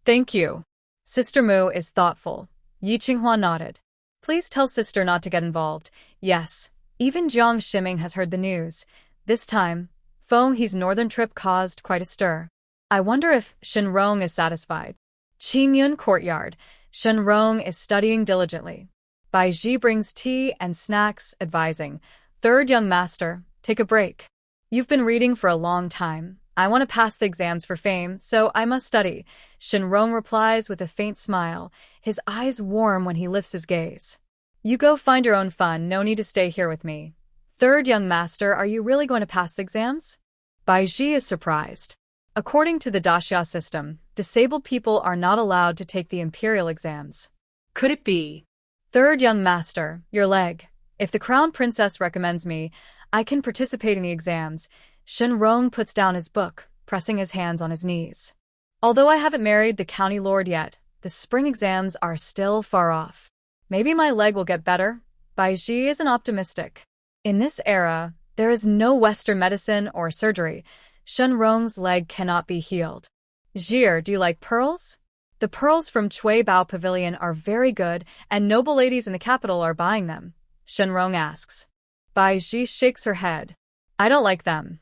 Thank you. Sister Mu is thoughtful. Yi Qinghuan nodded. Please tell Sister not to get involved. Yes. Even Jiang Shiming has heard the news. This time, Feng He's northern trip caused quite a stir. I wonder if Shenrong is satisfied. Qingyun Courtyard. Shenrong is studying diligently. Bai Ji brings tea and snacks, advising, Third young master, take a break. You've been reading for a long time. I want to pass the exams for fame, so I must study. Shenrong replies with a faint smile, his eyes warm when he lifts his gaze. You go find your own fun, no need to stay here with me. Third young master, are you really going to pass the exams? Bai Ji is surprised. According to the Daxia system, disabled people are not allowed to take the imperial exams. Could it be? Third young master, your leg. If the crown princess recommends me, I can participate in the exams. Shenrong puts down his book, pressing his hands on his knees. Although I haven't married the county lord yet, the spring exams are still far off. Maybe my leg will get better. Bai Ji isn't optimistic. In this era, there is no Western medicine or surgery. Shenrong's leg cannot be healed. Jir, do you like pearls? The pearls from Cui Bao Pavilion are very good, and noble ladies in the capital are buying them. Shenrong asks. Bai Ji shakes her head. I don't like them.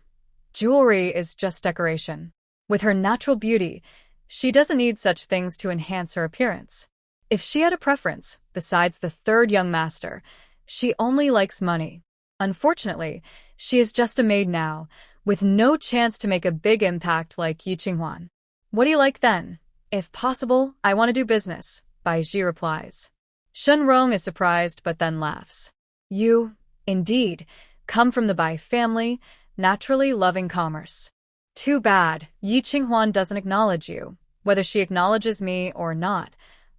Jewelry is just decoration. With her natural beauty, she doesn't need such things to enhance her appearance. If she had a preference, besides the third young master, she only likes money. Unfortunately, she is just a maid now, with no chance to make a big impact like Yi Qinghuan. What do you like then? If possible, I want to do business, Bai Ji replies. Shenrong is surprised but then laughs. You, indeed, come from the Bai family, naturally loving commerce. Too bad, Yi Qinghuan doesn't acknowledge you. Whether she acknowledges me or not,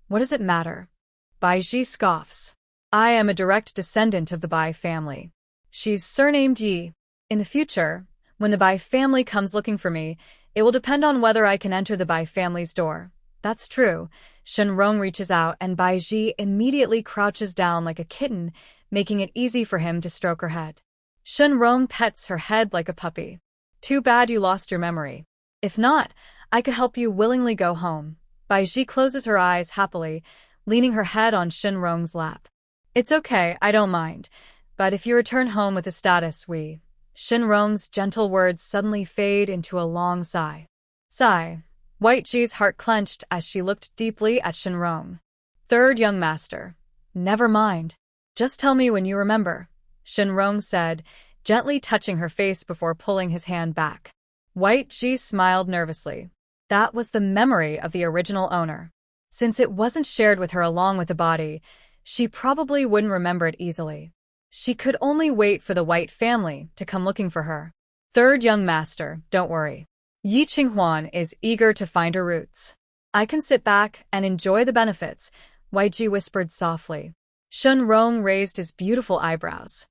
what does it matter? Bai Ji scoffs. I am a direct descendant of the Bai family. She's surnamed Yi. In the future, when the Bai family comes looking for me, it will depend on whether I can enter the Bai family's door. That's true. Shenrong reaches out and Bai Ji immediately crouches down like a kitten, making it easy for him to stroke her head. Shenrong pets her head like a puppy. Too bad you lost your memory. If not, I could help you willingly go home. Bai Ji closes her eyes happily, leaning her head on Shenrong's lap. It's okay, I don't mind. But if you return home with the status we... Shinrong's gentle words suddenly fade into a long sigh. Sigh. White Ji's heart clenched as she looked deeply at Shinrong. Third young master. Never mind. Just tell me when you remember, Shinrong said, gently touching her face before pulling his hand back. White Ji smiled nervously. That was the memory of the original owner. Since it wasn't shared with her along with the body, she probably wouldn't remember it easily. She could only wait for the White family to come looking for her. Third young master, don't worry. Yi Qinghuan is eager to find her roots. I can sit back and enjoy the benefits, White Ji whispered softly. Shinrong raised his beautiful eyebrows.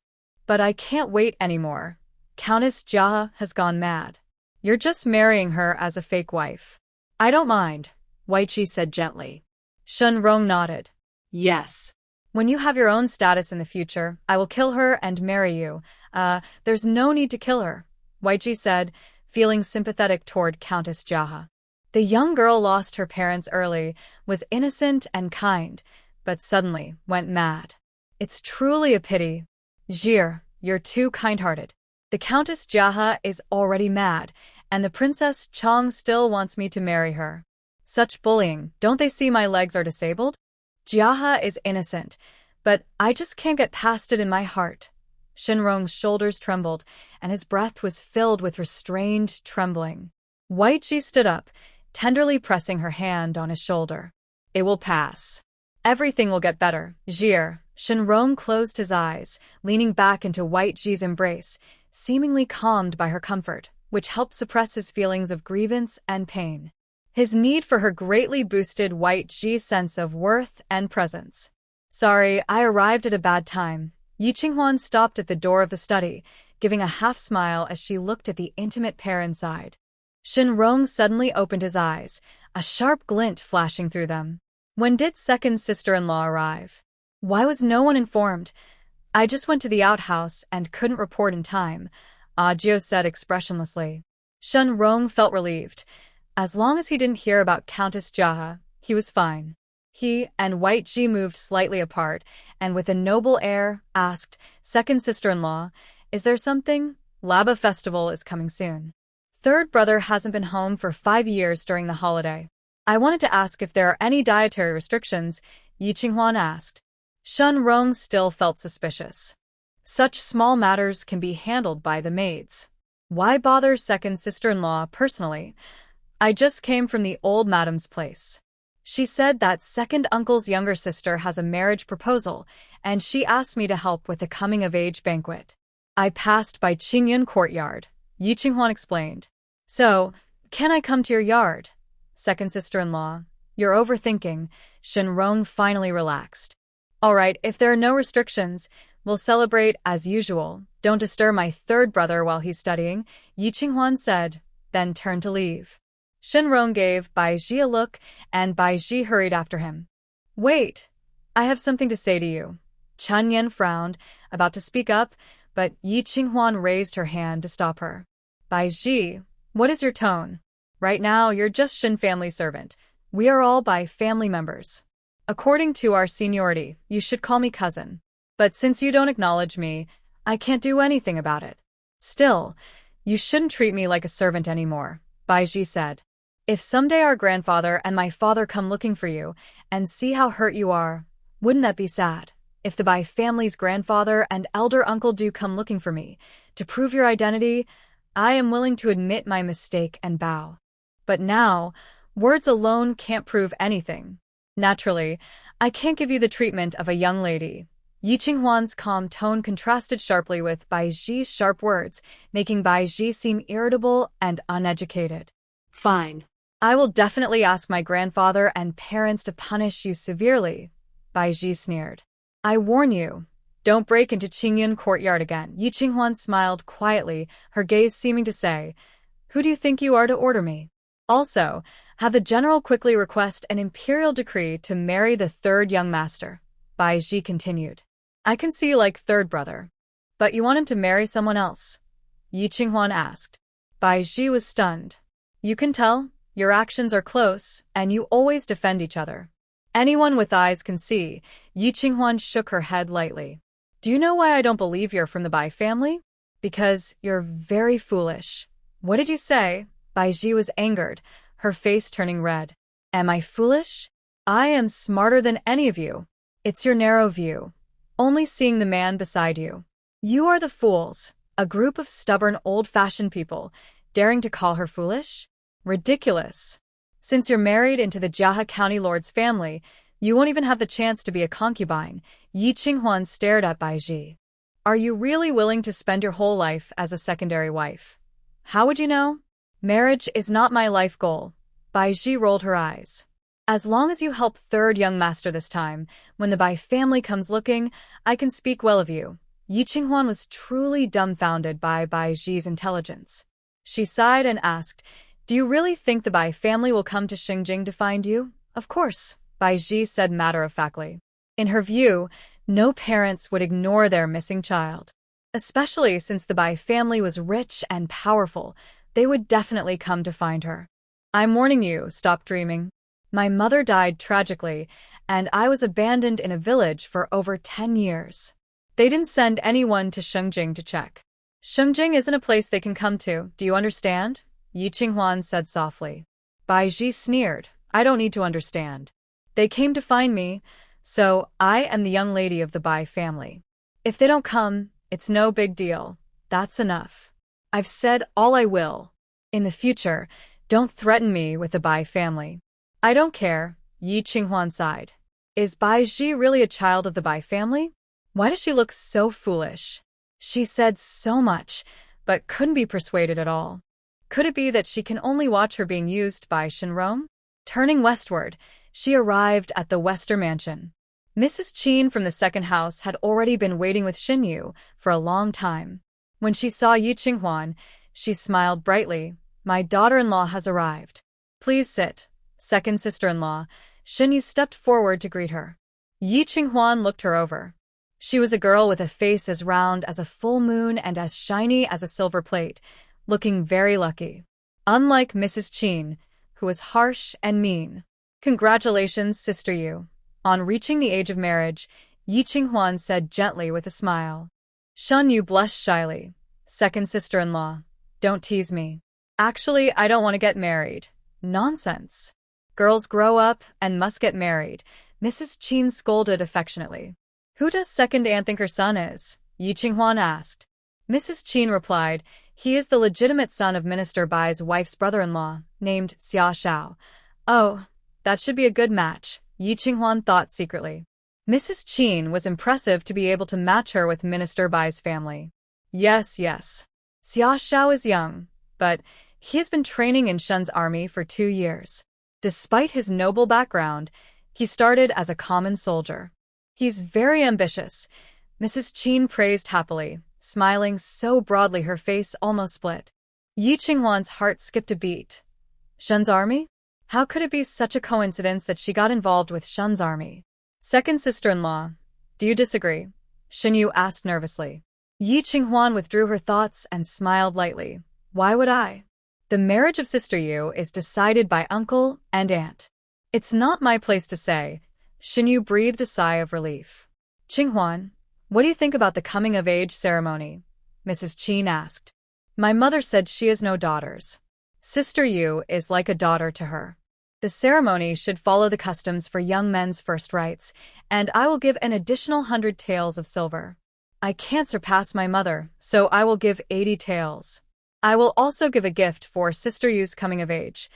But I can't wait anymore. Countess Jia has gone mad. You're just marrying her as a fake wife. I don't mind, White Ji said gently. Shinrong nodded. Yes. When you have your own status in the future, I will kill her and marry you. There's no need to kill her, White Ji said, feeling sympathetic toward Countess Jia. The young girl lost her parents early, was innocent and kind, but suddenly went mad. It's truly a pity. Jir, you're too kind-hearted. The Countess Jia is already mad, and the Princess Chang still wants me to marry her. Such bullying, don't they see my legs are disabled? Jia is innocent, but I just can't get past it in my heart. Shinrong's shoulders trembled, and his breath was filled with restrained trembling. White Ji stood up, tenderly pressing her hand on his shoulder. It will pass. Everything will get better, Jir. Shinrong closed his eyes, leaning back into White Ji's embrace, seemingly calmed by her comfort, which helped suppress his feelings of grievance and pain. His need for her greatly boosted White Ji's sense of worth and presence. Sorry, I arrived at a bad time. Yi Qinghuan stopped at the door of the study, giving a half-smile as she looked at the intimate pair inside. Shinrong suddenly opened his eyes, a sharp glint flashing through them. When did second sister-in-law arrive? Why was no one informed? I just went to the outhouse and couldn't report in time, Ajio said expressionlessly. Shinrong felt relieved. As long as he didn't hear about Countess Jia, he was fine. He and White Ji moved slightly apart, and with a noble air, asked, Second sister-in-law, is there something? Laba festival is coming soon. Third brother hasn't been home for 5 years during the holiday. I wanted to ask if there are any dietary restrictions, Yi Qinghuan asked. Shinrong still felt suspicious. Such small matters can be handled by the maids. Why bother second sister-in-law personally? I just came from the old madam's place. She said that second uncle's younger sister has a marriage proposal, and she asked me to help with the coming-of-age banquet. I passed by Qingyun courtyard, Yi Qinghuan explained. So, can I come to your yard? Second sister-in-law, you're overthinking. Shinrong finally relaxed. All right, if there are no restrictions, we'll celebrate as usual. Don't disturb my third brother while he's studying, Yi Qinghuan said, then turned to leave. Shinrong gave Bai Ji a look, and Bai Ji hurried after him. Wait, I have something to say to you. Chen Yan frowned, about to speak up, but Yi Qinghuan raised her hand to stop her. Bai Ji, what is your tone? Right now, you're just Shin family servant. We are all Bai family members. According to our seniority, you should call me cousin. But since you don't acknowledge me, I can't do anything about it. Still, you shouldn't treat me like a servant anymore, Bai Ji said. If someday our grandfather and my father come looking for you and see how hurt you are, wouldn't that be sad? If the Bai family's grandfather and elder uncle do come looking for me, to prove your identity, I am willing to admit my mistake and bow. But now, words alone can't prove anything. Naturally, I can't give you the treatment of a young lady. Yi Qinghuan's calm tone contrasted sharply with Bai Ji's sharp words, making Bai Ji seem irritable and uneducated. Fine. I will definitely ask my grandfather and parents to punish you severely, Bai Ji sneered. I warn you, don't break into Qingyun courtyard again. Yi Qinghuan smiled quietly, her gaze seeming to say, who do you think you are to order me? Also, have the general quickly request an imperial decree to marry the third young master, Bai Ji continued. I can see you like third brother. But you want him to marry someone else? Yi Qinghuan asked. Bai Ji was stunned. You can tell, your actions are close, and you always defend each other. Anyone with eyes can see. Yi Qinghuan shook her head lightly. Do you know why I don't believe you're from the Bai family? Because you're very foolish. What did you say? Bai Ji was angered, her face turning red. Am I foolish? I am smarter than any of you. It's your narrow view. Only seeing the man beside you. You are the fools, a group of stubborn old-fashioned people, daring to call her foolish? Ridiculous. Since you're married into the Jiahe County Lord's family, you won't even have the chance to be a concubine. Yi Qinghuan stared at Bai Ji. Are you really willing to spend your whole life as a secondary wife? How would you know? Marriage is not my life goal. Bai Ji rolled her eyes. As long as you help third young master this time, when the Bai family comes looking, I can speak well of you. Yi Qinghuan was truly dumbfounded by Bai Ji's intelligence. She sighed and asked, do you really think the Bai family will come to Xingjing to find you? Of course, Bai Ji said matter-of-factly. In her view, no parents would ignore their missing child. Especially since the Bai family was rich and powerful, they would definitely come to find her. I'm warning you, stop dreaming. My mother died tragically, and I was abandoned in a village for over 10 years. They didn't send anyone to Xingjing to check. Xingjing isn't a place they can come to, do you understand? Yi Qinghuan said softly. Bai Ji sneered, I don't need to understand. They came to find me, so I am the young lady of the Bai family. If they don't come, it's no big deal. That's enough. I've said all I will. In the future, don't threaten me with the Bai family. I don't care, Yi Qinghuan sighed. Is Bai Ji really a child of the Bai family? Why does she look so foolish? She said so much, but couldn't be persuaded at all. Could it be that she can only watch her being used by Shinrong? Turning westward, she arrived at the Wester mansion. Mrs. Qin from the second house had already been waiting with Xinyu for a long time. When she saw Yi Qinghuan, she smiled brightly. My daughter-in-law has arrived. Please sit. Second sister-in-law, Xinyu stepped forward to greet her. Yi Qinghuan looked her over. She was a girl with a face as round as a full moon and as shiny as a silver plate, looking very lucky. Unlike Mrs. Qin, who was harsh and mean. Congratulations, Sister Yu. On reaching the age of marriage, Yi Qinghuan said gently with a smile. Shun Yu blushed shyly. Second sister-in-law, don't tease me. Actually, I don't want to get married. Nonsense. Girls grow up and must get married, Mrs. Qin scolded affectionately. Who does second aunt think her son is? Yi Qinghuan asked. Mrs. Qin replied, he is the legitimate son of Minister Bai's wife's brother-in-law, named Xia Xiao. Oh, that should be a good match, Yi Qinghuan thought secretly. Mrs. Qin was impressive to be able to match her with Minister Bai's family. Yes. Xia Xiao is young, but he has been training in Shun's army for 2 years. Despite his noble background, he started as a common soldier. He's very ambitious, Mrs. Qin praised happily, smiling so broadly her face almost split. Yi Qinghuan's heart skipped a beat. Shun's army? How could it be such a coincidence that she got involved with Shun's army? Second sister-in-law, do you disagree? Xinyu asked nervously. Yi Qinghuan withdrew her thoughts and smiled lightly. Why would I? The marriage of Sister Yu is decided by uncle and aunt. It's not my place to say. Xinyu breathed a sigh of relief. Qinghuan, what do you think about the coming-of-age ceremony? Mrs. Qin asked. My mother said she has no daughters. Sister Yu is like a daughter to her. The ceremony should follow the customs for young men's first rites, and I will give an additional 100 taels of silver. I can't surpass my mother, so I will give 80 taels. I will also give a gift for Sister Yu's coming of age.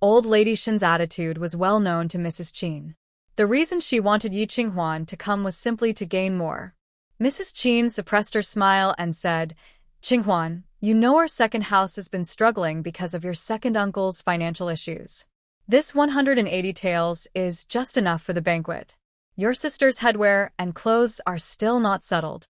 Old Lady Shin's attitude was well known to Mrs. Qin. The reason she wanted Yi Qinghuan to come was simply to gain more. Mrs. Qin suppressed her smile and said, Qinghuan, you know our second house has been struggling because of your second uncle's financial issues. This 180 taels is just enough for the banquet. Your sister's headwear and clothes are still not settled.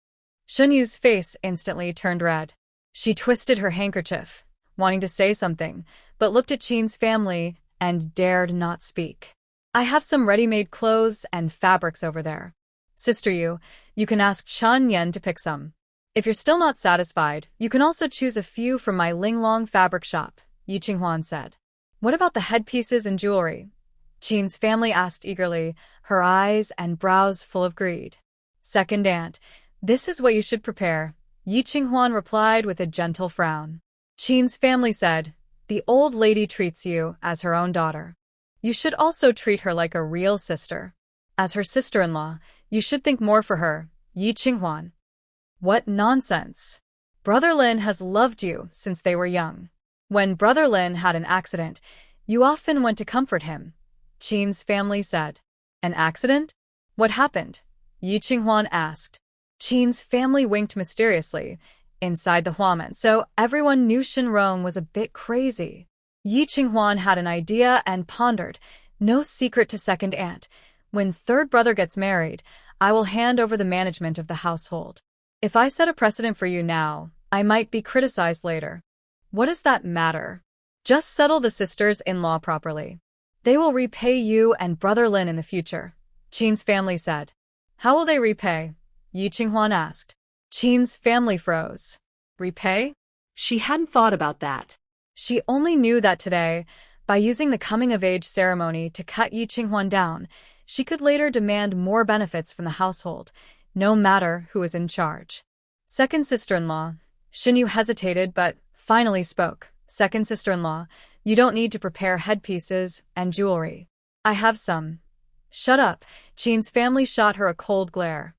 Xunyu's face instantly turned red. She twisted her handkerchief, wanting to say something, but looked at Qin's family and dared not speak. I have some ready-made clothes and fabrics over there. Sister Yu, you can ask Chen Yan to pick some. If you're still not satisfied, you can also choose a few from my Linglong fabric shop, Yi Qinghuan said. What about the headpieces and jewelry? Qin's family asked eagerly, her eyes and brows full of greed. Second aunt, this is what you should prepare, Yi Qinghuan replied with a gentle frown. Qin's family said, the old lady treats you as her own daughter. You should also treat her like a real sister. As her sister-in-law, you should think more for her, Yi Qinghuan. What nonsense. Brother Lin has loved you since they were young. When Brother Lin had an accident, you often went to comfort him, Qin's family said. An accident? What happened? Yi Qinghuan asked. Qin's family winked mysteriously inside the huamen, so everyone knew Shenrong was a bit crazy. Yi Qinghuan had an idea and pondered, no secret to second aunt. When third brother gets married, I will hand over the management of the household. If I set a precedent for you now, I might be criticized later. What does that matter? Just settle the sisters-in-law properly. They will repay you and Brother Lin in the future, Qin's family said. How will they repay? Yi Qinghuan asked. Qin's family froze. Repay? She hadn't thought about that. She only knew that today, by using the coming-of-age ceremony to cut Yi Qinghuan down, she could later demand more benefits from the household, no matter who was in charge. Second sister-in-law. Xinyu hesitated but finally spoke. Second sister-in-law, you don't need to prepare headpieces and jewelry. I have some. Shut up. Qin's family shot her a cold glare.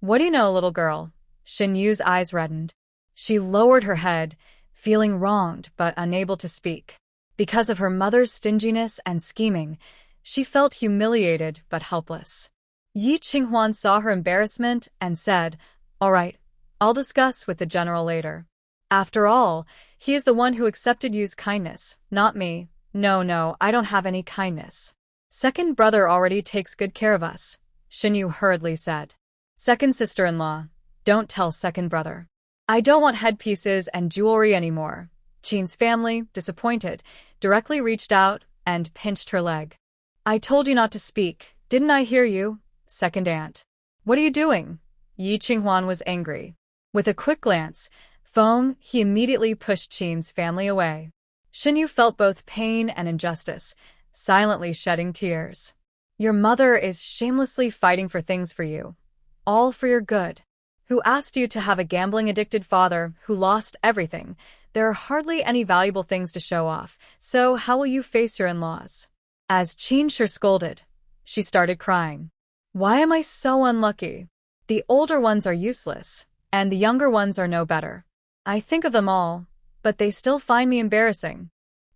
What do you know, little girl? Xinyu's eyes reddened. She lowered her head, feeling wronged but unable to speak. Because of her mother's stinginess and scheming, she felt humiliated but helpless. Yi Qinghuan saw her embarrassment and said, all right, I'll discuss with the general later. After all, he is the one who accepted Yu's kindness, not me. No, I don't have any kindness. Second brother already takes good care of us, Xinyu hurriedly said. Second sister-in-law, don't tell second brother. I don't want headpieces and jewelry anymore. Qin's family, disappointed, directly reached out and pinched her leg. I told you not to speak, didn't I hear you? Second aunt. What are you doing? Yi Qinghuan was angry. With a quick glance, he immediately pushed Qin's family away. Xinyu felt both pain and injustice, silently shedding tears. Your mother is shamelessly fighting for things for you. All for your good. Who asked you to have a gambling-addicted father who lost everything? There are hardly any valuable things to show off, so how will you face your in-laws? As Qin Shi scolded, she started crying. Why am I so unlucky? The older ones are useless, and the younger ones are no better. I think of them all, but they still find me embarrassing.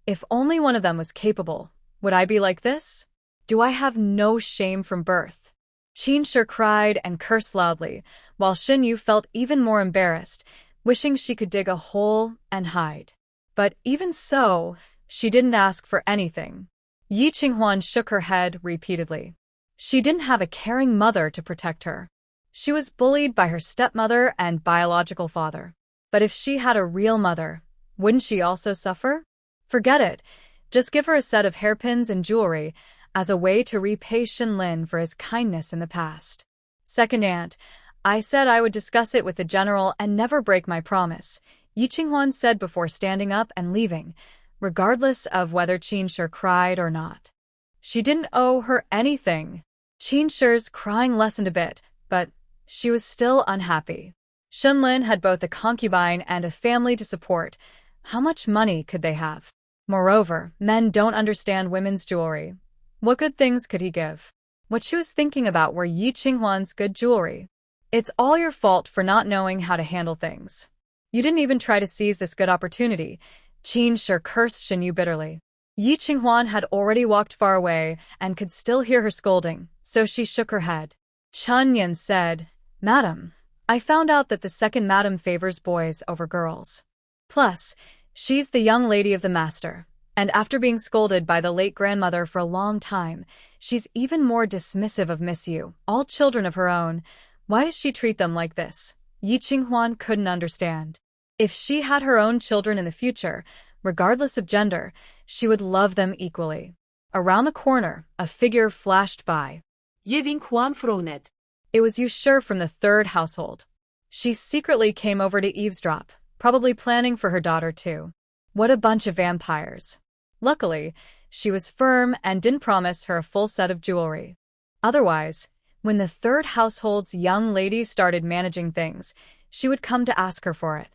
If only one of them was capable, would I be like this? Do I have no shame from birth? Qin Shi cried and cursed loudly, while Xinyu felt even more embarrassed, wishing she could dig a hole and hide. But even so, she didn't ask for anything. Yi Qinghuan shook her head repeatedly. She didn't have a caring mother to protect her. She was bullied by her stepmother and biological father. But if she had a real mother, wouldn't she also suffer? Forget it. Just give her a set of hairpins and jewelry as a way to repay Xin Lin for his kindness in the past. Second aunt, I said I would discuss it with the general and never break my promise, Yi Qinghuan said before standing up and leaving, regardless of whether Qin Shi cried or not. She didn't owe her anything. Qin Shi's crying lessened a bit, but she was still unhappy. Xin Lin had both a concubine and a family to support. How much money could they have? Moreover, men don't understand women's jewelry. What good things could he give? What she was thinking about were Yi Qinghuan's good jewelry. It's all your fault for not knowing how to handle things. You didn't even try to seize this good opportunity. Qin Shi cursed Xinyu bitterly. Yi Qinghuan had already walked far away and could still hear her scolding, so she shook her head. Chen Yan said, Madam, I found out that the second madam favors boys over girls. Plus, she's the young lady of the master, and after being scolded by the late grandmother for a long time, she's even more dismissive of Miss Yu, all children of her own. Why does she treat them like this? Yi Qinghuan couldn't understand. If she had her own children in the future, regardless of gender, she would love them equally. Around the corner, a figure flashed by. Yeving Quan Fronet. It was Yu Shi from the third household. She secretly came over to eavesdrop, probably planning for her daughter too. What a bunch of vampires. Luckily, She was firm and didn't promise her a full set of jewelry. Otherwise, when the third household's young lady started managing things, she would come to ask her for it.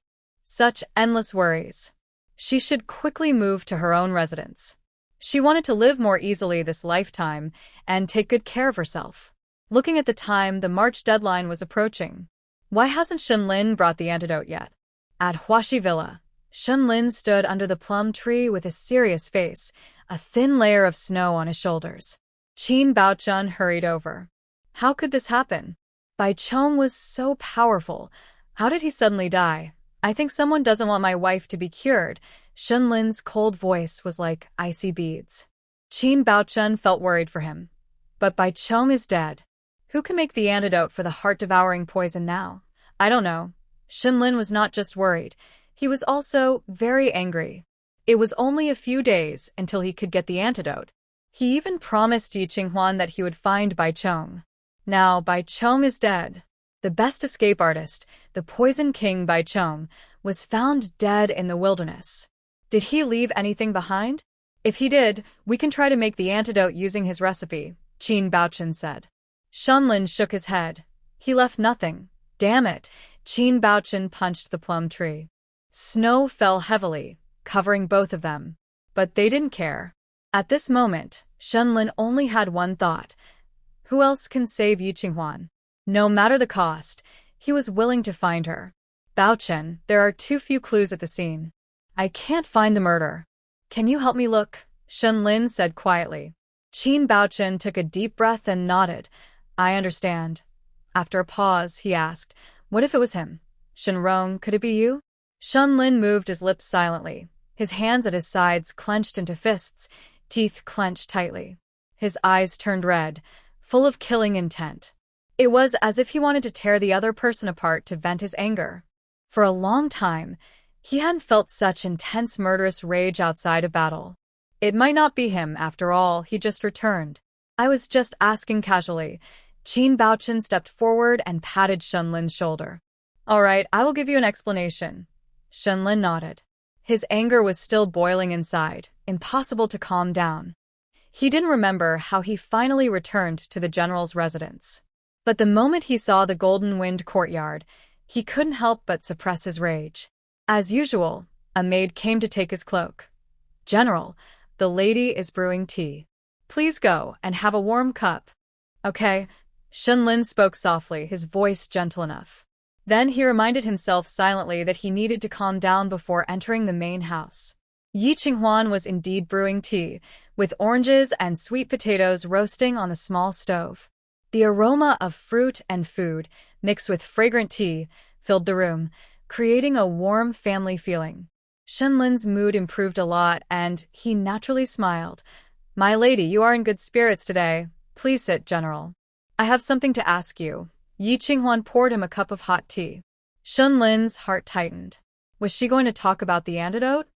Such endless worries. She should quickly move to her own residence. She wanted to live more easily this lifetime and take good care of herself. Looking at the time, the March deadline was approaching. Why hasn't Shenlin brought the antidote yet? At Huaxi Villa, Shenlin stood under the plum tree with a serious face, a thin layer of snow on his shoulders. Qin Baochun hurried over. How could this happen? Bai Chong was so powerful. How did he suddenly die? I think someone doesn't want my wife to be cured. Shenlin's cold voice was like icy beads. Qin Baochun felt worried for him. But Bai Chong is dead. Who can make the antidote for the heart-devouring poison now? I don't know. Shenlin was not just worried. He was also very angry. It was only a few days until he could get the antidote. He even promised Yi Qinghuan that he would find Bai Chong. Now Bai Chong is dead. The best escape artist, the Poison King Bai Chong, was found dead in the wilderness. Did he leave anything behind? If he did, we can try to make the antidote using his recipe, Qin Baochun said. Shenlin shook his head. He left nothing. Damn it. Qin Baochun punched the plum tree. Snow fell heavily, covering both of them. But they didn't care. At this moment, Shenlin only had one thought. Who else can save Yi Qinghuan? No matter the cost, he was willing to find her. Baochun, there are too few clues at the scene. I can't find the murder. Can you help me look? Shenlin said quietly. Qin Baochun took a deep breath and nodded. I understand. After a pause, he asked, what if it was him? Shenrong, could it be you? Shenlin moved his lips silently. His hands at his sides clenched into fists, teeth clenched tightly. His eyes turned red, full of killing intent. It was as if he wanted to tear the other person apart to vent his anger. For a long time, he hadn't felt such intense murderous rage outside of battle. It might not be him, after all, he just returned. I was just asking casually. Qin Baochun stepped forward and patted Shenlin's shoulder. All right, I will give you an explanation. Shenlin nodded. His anger was still boiling inside, impossible to calm down. He didn't remember how he finally returned to the general's residence. But the moment he saw the golden-winged courtyard, he couldn't help but suppress his rage. As usual, a maid came to take his cloak. General, the lady is brewing tea. Please go and have a warm cup. Okay. Shenlin spoke softly, his voice gentle enough. Then he reminded himself silently that he needed to calm down before entering the main house. Yi Qinghuan was indeed brewing tea, with oranges and sweet potatoes roasting on the small stove. The aroma of fruit and food, mixed with fragrant tea, filled the room, creating a warm family feeling. Shenlin's mood improved a lot, and he naturally smiled. My lady, you are in good spirits today. Please sit, General. I have something to ask you. Yi Qinghuan poured him a cup of hot tea. Shenlin's heart tightened. Was she going to talk about the antidote?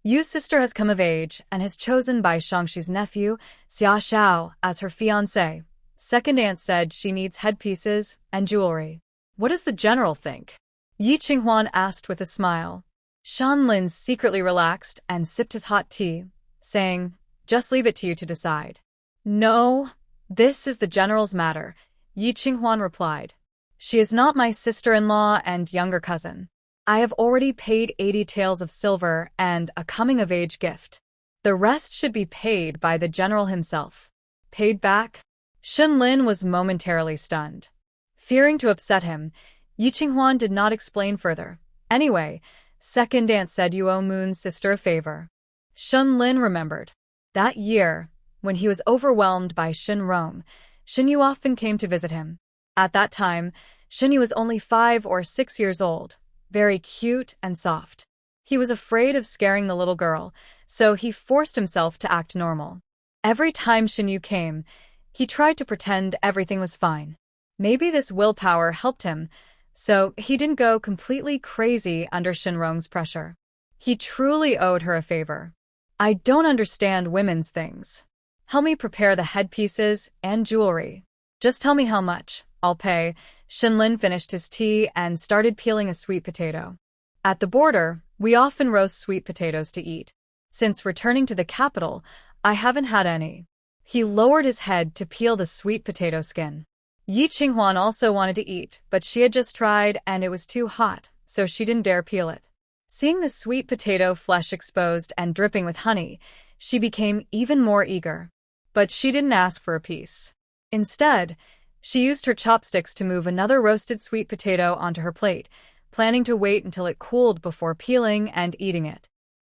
Yu's sister has come of age and has chosen Bai Shangxi's nephew, Xia Xiao, as her fiancé. Second aunt said she needs headpieces and jewelry. What does the general think? Yi Qinghuan asked with a smile. Shenlin secretly relaxed and sipped his hot tea, saying, just leave it to you to decide. No, this is the general's matter, Yi Qinghuan replied. She is not my sister-in-law and younger cousin. I have already paid 80 taels of silver and a coming-of-age gift. The rest should be paid by the general himself. Paid back? Shenlin was momentarily stunned. Fearing to upset him, Yi Qinghuan did not explain further. Anyway, second aunt said you owe Moon's sister a favor. Shenlin remembered. That year, when he was overwhelmed by Shenrong, Shenyu often came to visit him. At that time, Shenyu was only 5 or 6 years old, very cute and soft. He was afraid of scaring the little girl, so he forced himself to act normal. Every time Shenyu came, he tried to pretend everything was fine. Maybe this willpower helped him, so he didn't go completely crazy under Shenrong's pressure. He truly owed her a favor. I don't understand women's things. Help me prepare the headpieces and jewelry. Just tell me how much. I'll pay. Shenlin finished his tea and started peeling a sweet potato. At the border, we often roast sweet potatoes to eat. Since returning to the capital, I haven't had any. He lowered his head to peel the sweet potato skin. Yi Qinghuan also wanted to eat, but she had just tried and it was too hot, so she didn't dare peel it. Seeing the sweet potato flesh exposed and dripping with honey, she became even more eager. But she didn't ask for a piece. Instead, she used her chopsticks to move another roasted sweet potato onto her plate, planning to wait until it cooled before peeling and eating it.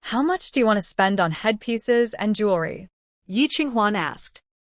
How much do you want to spend on headpieces and jewelry? Yi Qinghuan asked.